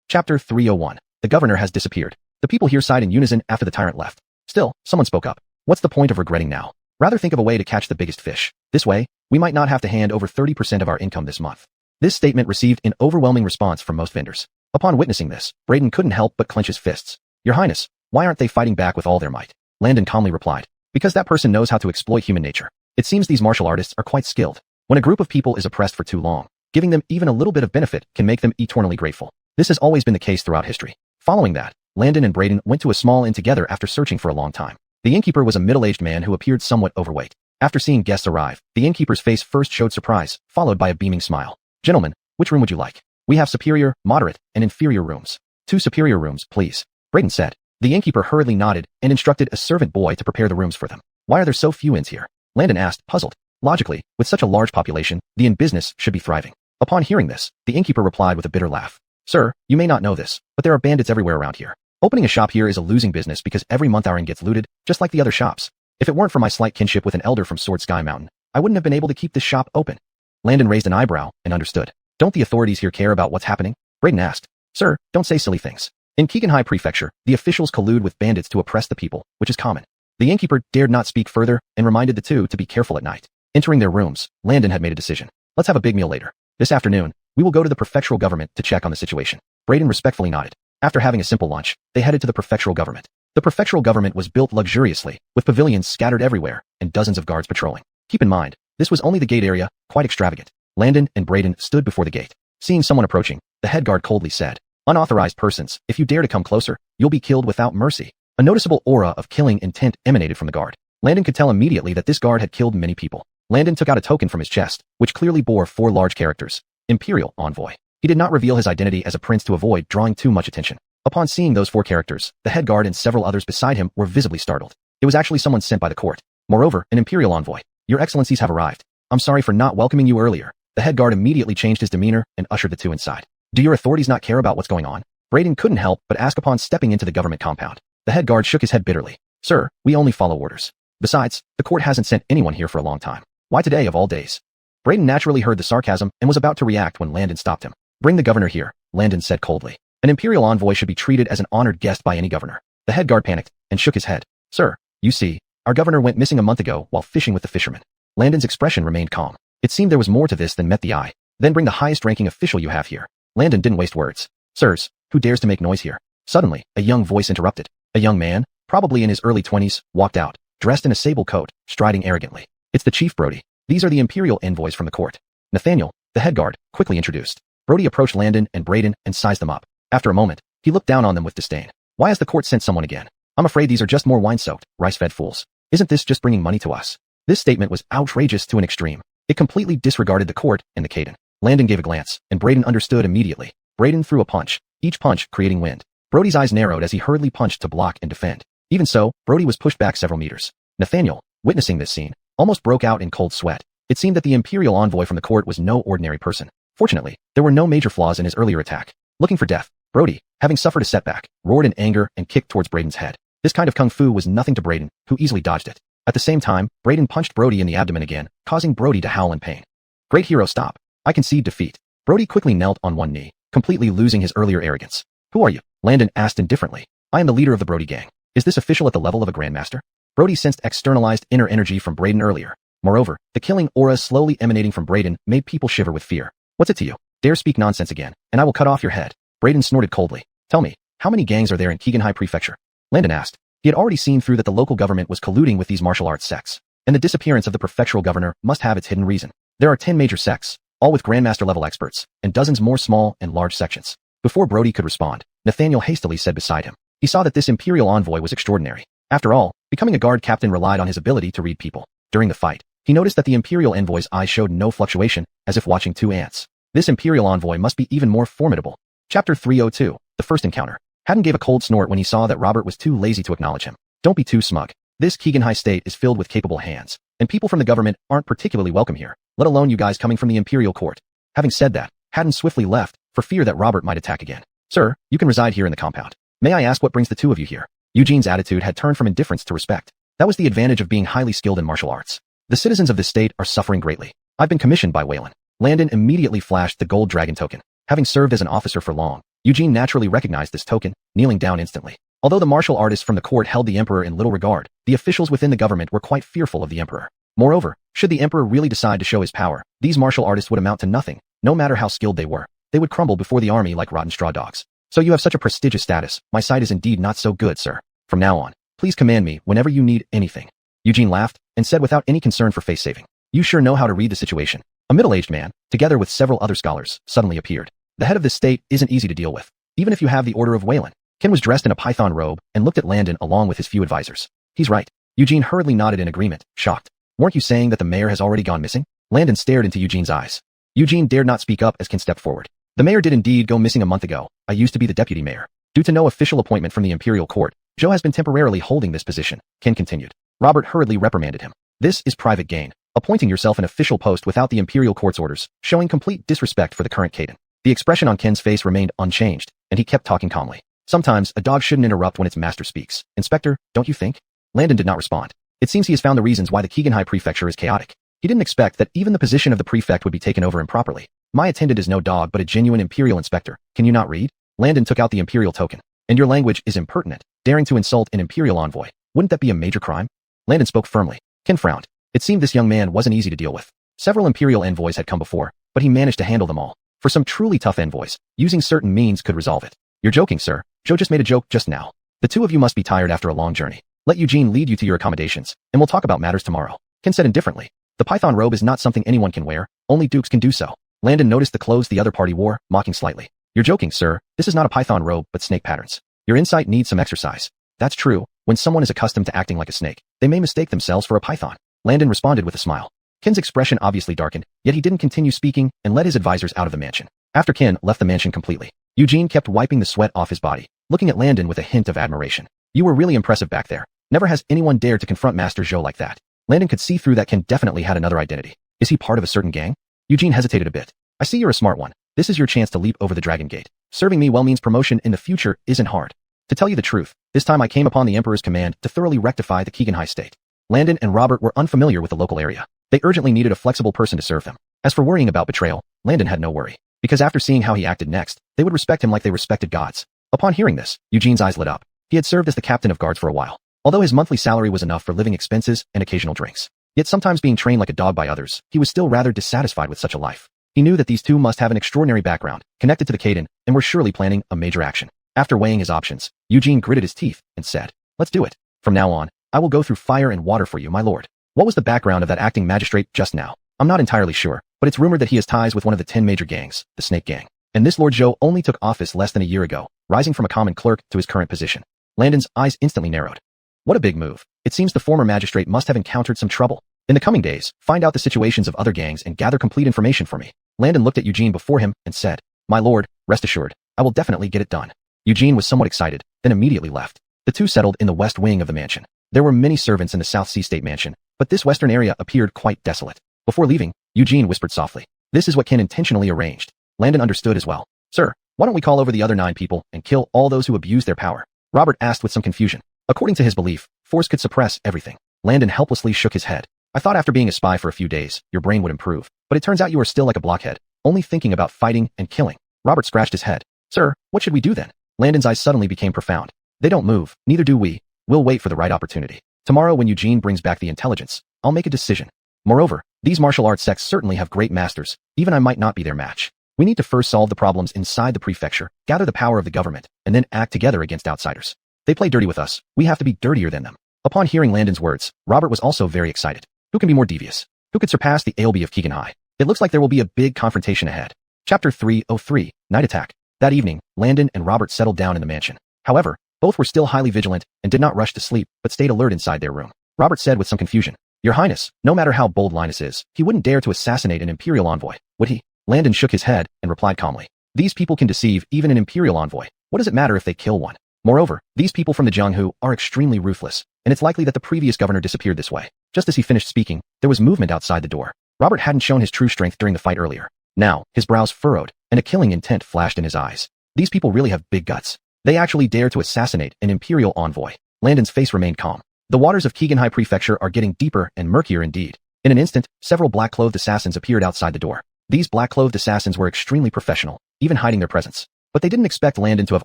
Chapter 301. The governor has disappeared. The people here sighed in unison after the tyrant left. Still, someone spoke up. What's the point of regretting now? Rather think of a way to catch the biggest fish. This way, we might not have to hand over 30% of our income this month. This statement received an overwhelming response from most vendors. Upon witnessing this, Braden couldn't help but clench his fists. Your Highness, why aren't they fighting back with all their might? Landon calmly replied. Because that person knows how to exploit human nature. It seems these martial artists are quite skilled. When a group of people is oppressed for too long, giving them even a little bit of benefit can make them eternally grateful. This has always been the case throughout history. Following that, Landon and Braden went to a small inn together after searching for a long time. The innkeeper was a middle-aged man who appeared somewhat overweight. After seeing guests arrive, the innkeeper's face first showed surprise, followed by a beaming smile. Gentlemen, which room would you like? We have superior, moderate, and inferior rooms. 2 superior rooms, please. Braden said. The innkeeper hurriedly nodded and instructed a servant boy to prepare the rooms for them. Why are there so few inns here? Landon asked, puzzled. Logically, with such a large population, the inn business should be thriving. Upon hearing this, the innkeeper replied with a bitter laugh. Sir, you may not know this, but there are bandits everywhere around here. Opening a shop here is a losing business because every month our inn gets looted, just like the other shops. If it weren't for my slight kinship with an elder from Sword Sky Mountain, I wouldn't have been able to keep this shop open. Landon raised an eyebrow and understood. Don't the authorities here care about what's happening? Braden asked. Sir, don't say silly things. In Keeganhai Prefecture, the officials collude with bandits to oppress the people, which is common. The innkeeper dared not speak further and reminded the two to be careful at night. Entering their rooms, Landon had made a decision. Let's have a big meal later. This afternoon, we will go to the prefectural government to check on the situation. Braden respectfully nodded. After having a simple lunch, they headed to the prefectural government. The prefectural government was built luxuriously, with pavilions scattered everywhere and dozens of guards patrolling. Keep in mind, this was only the gate area, quite extravagant. Landon and Braden stood before the gate. Seeing someone approaching, the head guard coldly said, Unauthorized persons, if you dare to come closer, you'll be killed without mercy. A noticeable aura of killing intent emanated from the guard. Landon could tell immediately that this guard had killed many people. Landon took out a token from his chest, which clearly bore 4 large characters. Imperial Envoy. He did not reveal his identity as a prince to avoid drawing too much attention. Upon seeing those 4 characters, the head guard and several others beside him were visibly startled. It was actually someone sent by the court. Moreover, an Imperial Envoy. Your Excellencies have arrived. I'm sorry for not welcoming you earlier. The head guard immediately changed his demeanor and ushered the two inside. Do your authorities not care about what's going on? Braden couldn't help but ask upon stepping into the government compound. The head guard shook his head bitterly. Sir, we only follow orders. Besides, the court hasn't sent anyone here for a long time. Why today of all days? Braden naturally heard the sarcasm and was about to react when Landon stopped him. Bring the governor here, Landon said coldly. An Imperial Envoy should be treated as an honored guest by any governor. The head guard panicked and shook his head. Sir, you see, our governor went missing a month ago while fishing with the fishermen. Landon's expression remained calm. It seemed there was more to this than met the eye. Then bring the highest-ranking official you have here. Landon didn't waste words. Sirs, who dares to make noise here? Suddenly, a young voice interrupted. A young man, probably in his early 20s, walked out, dressed in a sable coat, striding arrogantly. It's the Chief Brody. These are the Imperial envoys from the court. Nathaniel, the head guard, quickly introduced. Brody approached Landon and Braden and sized them up. After a moment, he looked down on them with disdain. Why has the court sent someone again? I'm afraid these are just more wine-soaked, rice-fed fools. Isn't this just bringing money to us? This statement was outrageous to an extreme. It completely disregarded the court and the Caden. Landon gave a glance, and Braden understood immediately. Braden threw a punch, each punch creating wind. Brody's eyes narrowed as he hurriedly punched to block and defend. Even so, Brody was pushed back several meters. Nathaniel, witnessing this scene, almost broke out in cold sweat. It seemed that the Imperial Envoy from the court was no ordinary person. Fortunately, there were no major flaws in his earlier attack. Looking for death, Brody, having suffered a setback, roared in anger and kicked towards Braden's head. This kind of kung fu was nothing to Braden, who easily dodged it. At the same time, Braden punched Brody in the abdomen again, causing Brody to howl in pain. Great hero, stop. I concede defeat. Brody quickly knelt on one knee, completely losing his earlier arrogance. Who are you? Landon asked indifferently. I am the leader of the Brody gang. Is this official at the level of a grandmaster? Brody sensed externalized inner energy from Braden earlier. Moreover, the killing aura slowly emanating from Braden made people shiver with fear. What's it to you? Dare speak nonsense again, and I will cut off your head. Braden snorted coldly. Tell me, how many gangs are there in Keeganhai Prefecture? Landon asked. He had already seen through that the local government was colluding with these martial arts sects, and the disappearance of the prefectural governor must have its hidden reason. There are 10 major sects, all with grandmaster-level experts, and dozens more small and large sections. Before Brody could respond, Nathaniel hastily said beside him. He saw that this Imperial Envoy was extraordinary. After all, becoming a guard captain relied on his ability to read people. During the fight, he noticed that the Imperial Envoy's eyes showed no fluctuation, as if watching 2 ants. This Imperial Envoy must be even more formidable. Chapter 302, The First Encounter. Haddon gave a cold snort when he saw that Robert was too lazy to acknowledge him. Don't be too smug. This Keeganhai state is filled with capable hands, and people from the government aren't particularly welcome here, let alone you guys coming from the Imperial Court. Having said that, Haddon swiftly left, for fear that Robert might attack again. Sir, you can reside here in the compound. May I ask what brings the two of you here? Eugene's attitude had turned from indifference to respect. That was the advantage of being highly skilled in martial arts. The citizens of this state are suffering greatly. I've been commissioned by Waylon. Landon immediately flashed the gold dragon token. Having served as an officer for long, Eugene naturally recognized this token, kneeling down instantly. Although the martial artists from the court held the emperor in little regard, the officials within the government were quite fearful of the emperor. Moreover, should the emperor really decide to show his power, these martial artists would amount to nothing, no matter how skilled they were. They would crumble before the army like rotten straw dogs. So you have such a prestigious status, my sight is indeed not so good, sir. From now on, please command me whenever you need anything. Eugene laughed and said without any concern for face saving. You sure know how to read the situation. A middle-aged man, together with several other scholars, suddenly appeared. The head of this state isn't easy to deal with, even if you have the order of Waylon. Ken was dressed in a python robe and looked at Landon along with his few advisors. He's right. Eugene hurriedly nodded in agreement, shocked. Weren't you saying that the mayor has already gone missing? Landon stared into Eugene's eyes. Eugene dared not speak up as Ken stepped forward. The mayor did indeed go missing a month ago. I used to be the deputy mayor. Due to no official appointment from the imperial court, Joe has been temporarily holding this position, Ken continued. Robert hurriedly reprimanded him. This is private gain. Appointing yourself an official post without the imperial court's orders, showing complete disrespect for the current cadence. The expression on Ken's face remained unchanged, and he kept talking calmly. Sometimes, a dog shouldn't interrupt when its master speaks. Inspector, don't you think? Landon did not respond. It seems he has found the reasons why the Keegan Prefecture is chaotic. He didn't expect that even the position of the prefect would be taken over improperly. My attendant is no dog but a genuine imperial inspector. Can you not read? Landon took out the imperial token. And your language is impertinent, daring to insult an imperial envoy. Wouldn't that be a major crime? Landon spoke firmly. Ken frowned. It seemed this young man wasn't easy to deal with. Several imperial envoys had come before, but he managed to handle them all. For some truly tough envoys, using certain means could resolve it. You're joking, sir. Joe just made a joke just now. The two of you must be tired after a long journey. Let Eugene lead you to your accommodations, and we'll talk about matters tomorrow. Ken said indifferently. The python robe is not something anyone can wear, only dukes can do so. Landon noticed the clothes the other party wore, mocking slightly. You're joking, sir. This is not a python robe, but snake patterns. Your insight needs some exercise. That's true. When someone is accustomed to acting like a snake, they may mistake themselves for a python. Landon responded with a smile. Ken's expression obviously darkened, yet he didn't continue speaking and led his advisors out of the mansion. After Ken left the mansion completely, Eugene kept wiping the sweat off his body, looking at Landon with a hint of admiration. You were really impressive back there. Never has anyone dared to confront Master Joe like that. Landon could see through that Ken definitely had another identity. Is he part of a certain gang? Eugene hesitated a bit. I see you're a smart one. This is your chance to leap over the Dragon Gate. Serving me well means promotion in the future isn't hard. To tell you the truth, this time I came upon the Emperor's command to thoroughly rectify the Keegan High state. Landon and Robert were unfamiliar with the local area. They urgently needed a flexible person to serve them. As for worrying about betrayal, Landon had no worry. Because after seeing how he acted next, they would respect him like they respected gods. Upon hearing this, Eugene's eyes lit up. He had served as the captain of guards for a while. Although his monthly salary was enough for living expenses and occasional drinks. Yet sometimes being trained like a dog by others, he was still rather dissatisfied with such a life. He knew that these two must have an extraordinary background, connected to the Caden, and were surely planning a major action. After weighing his options, Eugene gritted his teeth and said, let's do it. From now on, I will go through fire and water for you, my lord. What was the background of that acting magistrate just now? I'm not entirely sure, but it's rumored that he has ties with one of the 10 major gangs, the Snake Gang. And this Lord Joe only took office less than a year ago, rising from a common clerk to his current position. Landon's eyes instantly narrowed. What a big move. It seems the former magistrate must have encountered some trouble. In the coming days, find out the situations of other gangs and gather complete information for me. Landon looked at Eugene before him and said, my lord, rest assured, I will definitely get it done. Eugene was somewhat excited, then immediately left. The two settled in the west wing of the mansion. There were many servants in the South Sea State Mansion, but this western area appeared quite desolate. Before leaving, Eugene whispered softly, this is what Ken intentionally arranged. Landon understood as well. Sir, why don't we call over the other 9 people and kill all those who abuse their power? Robert asked with some confusion. According to his belief, force could suppress everything. Landon helplessly shook his head. I thought after being a spy for a few days, your brain would improve, but it turns out you are still like a blockhead, only thinking about fighting and killing. Robert scratched his head. Sir, what should we do then? Landon's eyes suddenly became profound. They don't move, neither do we. We'll wait for the right opportunity. Tomorrow when Eugene brings back the intelligence, I'll make a decision. Moreover, these martial arts sects certainly have great masters, even I might not be their match. We need to first solve the problems inside the prefecture, gather the power of the government, and then act together against outsiders. They play dirty with us, we have to be dirtier than them. Upon hearing Landon's words, Robert was also very excited. Who can be more devious? Who could surpass the ALB of Keegan High? It looks like there will be a big confrontation ahead. Chapter 303, Night Attack. That evening, Landon and Robert settled down in the mansion. However, both were still highly vigilant and did not rush to sleep, but stayed alert inside their room. Robert said with some confusion, Your Highness, no matter how bold Linus is, he wouldn't dare to assassinate an imperial envoy, would he? Landon shook his head and replied calmly, These people can deceive even an imperial envoy. What does it matter if they kill one? Moreover, these people from the Jianghu are extremely ruthless, and it's likely that the previous governor disappeared this way. Just as he finished speaking, there was movement outside the door. Robert hadn't shown his true strength during the fight earlier. Now, his brows furrowed, and a killing intent flashed in his eyes. These people really have big guts. They actually dare to assassinate an imperial envoy. Landon's face remained calm. The waters of Keegan High Prefecture are getting deeper and murkier indeed. In an instant, several black-clothed assassins appeared outside the door. These black-clothed assassins were extremely professional, even hiding their presence. But they didn't expect Landon to have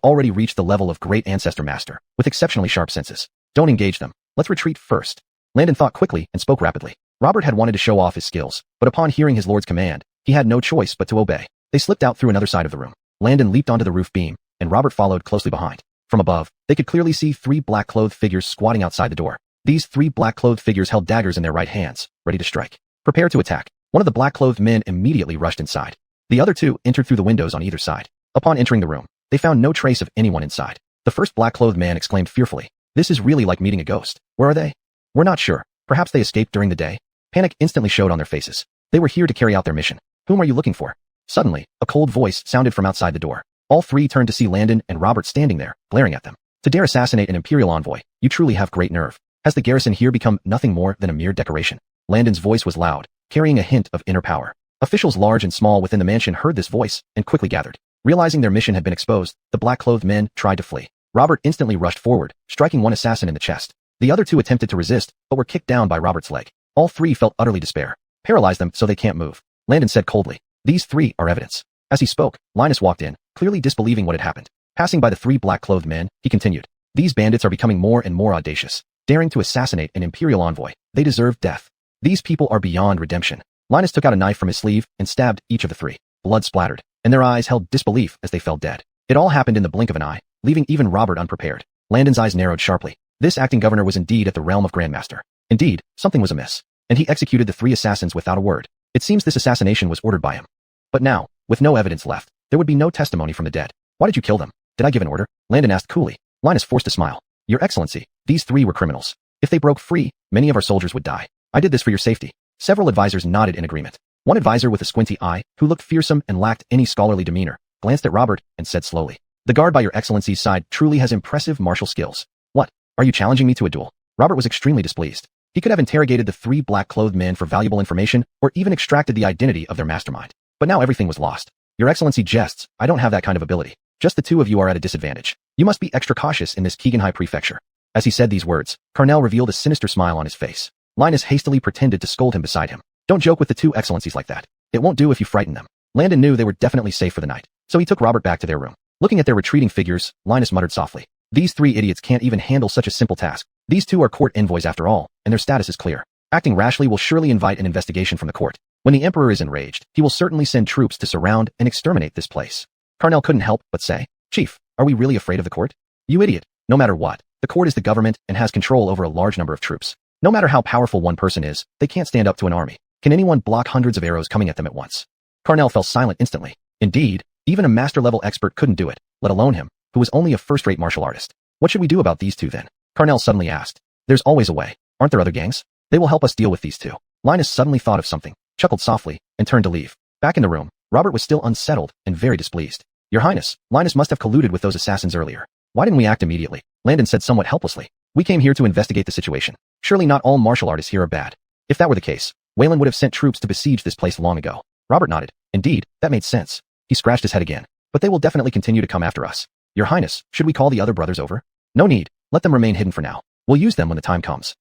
already reached the level of great ancestor master, with exceptionally sharp senses. Don't engage them. Let's retreat first. Landon thought quickly and spoke rapidly. Robert had wanted to show off his skills, but upon hearing his lord's command, he had no choice but to obey. They slipped out through another side of the room. Landon leaped onto the roof beam, and Robert followed closely behind. From above, they could clearly see 3 black-clothed figures squatting outside the door. These 3 black-clothed figures held daggers in their right hands, ready to strike. Prepare to attack. One of the black-clothed men immediately rushed inside. The other 2 entered through the windows on either side. Upon entering the room, they found no trace of anyone inside. The first black-clothed man exclaimed fearfully, This is really like meeting a ghost. Where are they? We're not sure. Perhaps they escaped during the day. Panic instantly showed on their faces. They were here to carry out their mission. Whom are you looking for? Suddenly, a cold voice sounded from outside the door. All three turned to see Landon and Robert standing there, glaring at them. To dare assassinate an imperial envoy, you truly have great nerve. Has the garrison here become nothing more than a mere decoration? Landon's voice was loud, carrying a hint of inner power. Officials large and small within the mansion heard this voice and quickly gathered. Realizing their mission had been exposed, the black-clothed men tried to flee. Robert instantly rushed forward, striking one assassin in the chest. The other two attempted to resist, but were kicked down by Robert's leg. All three felt utterly despair. Paralyze them so they can't move. Landon said coldly. These three are evidence. As he spoke, Linus walked in, clearly disbelieving what had happened. Passing by the three black-clothed men, he continued. These bandits are becoming more and more audacious, daring to assassinate an imperial envoy. They deserve death. These people are beyond redemption. Linus took out a knife from his sleeve and stabbed each of the three. Blood splattered, and their eyes held disbelief as they fell dead. It all happened in the blink of an eye, leaving even Robert unprepared. Landon's eyes narrowed sharply. This acting governor was indeed at the realm of Grandmaster. Indeed, something was amiss, and he executed the three assassins without a word. It seems this assassination was ordered by him. But now, with no evidence left, there would be no testimony from the dead. Why did you kill them? Did I give an order? Landon asked coolly. Linus forced a smile. Your Excellency, these three were criminals. If they broke free, many of our soldiers would die. I did this for your safety. Several advisors nodded in agreement. One advisor with a squinty eye, who looked fearsome and lacked any scholarly demeanor, glanced at Robert and said slowly, the guard by your Excellency's side truly has impressive martial skills. What? Are you challenging me to a duel? Robert was extremely displeased. He could have interrogated the three black-clothed men for valuable information or even extracted the identity of their mastermind. But now everything was lost. Your Excellency jests. I don't have that kind of ability. Just the two of you are at a disadvantage. You must be extra cautious in this Keegan High Prefecture. As he said these words, Carnell revealed a sinister smile on his face. Linus hastily pretended to scold him beside him. Don't joke with the two Excellencies like that. It won't do if you frighten them. Landon knew they were definitely safe for the night, so he took Robert back to their room. Looking at their retreating figures, Linus muttered softly. These three idiots can't even handle such a simple task. These two are court envoys after all, and their status is clear. Acting rashly will surely invite an investigation from the court. When the Emperor is enraged, he will certainly send troops to surround and exterminate this place. Carnell couldn't help but say, Chief, are we really afraid of the court? You idiot. No matter what, the court is the government and has control over a large number of troops. No matter how powerful one person is, they can't stand up to an army. Can anyone block hundreds of arrows coming at them at once? Carnell fell silent instantly. Indeed, even a master-level expert couldn't do it, let alone him, who was only a first-rate martial artist. What should we do about these two then? Carnell suddenly asked. There's always a way. Aren't there other gangs? They will help us deal with these two. Linus suddenly thought of something, chuckled softly, and turned to leave. Back in the room, Robert was still unsettled and very displeased. Your Highness, Linus must have colluded with those assassins earlier. Why didn't we act immediately? Landon said somewhat helplessly. We came here to investigate the situation. Surely not all martial artists here are bad. If that were the case, Wayland would have sent troops to besiege this place long ago. Robert nodded. Indeed, that made sense. He scratched his head again. But they will definitely continue to come after us. Your Highness, should we call the other brothers over? No need. Let them remain hidden for now. We'll use them when the time comes.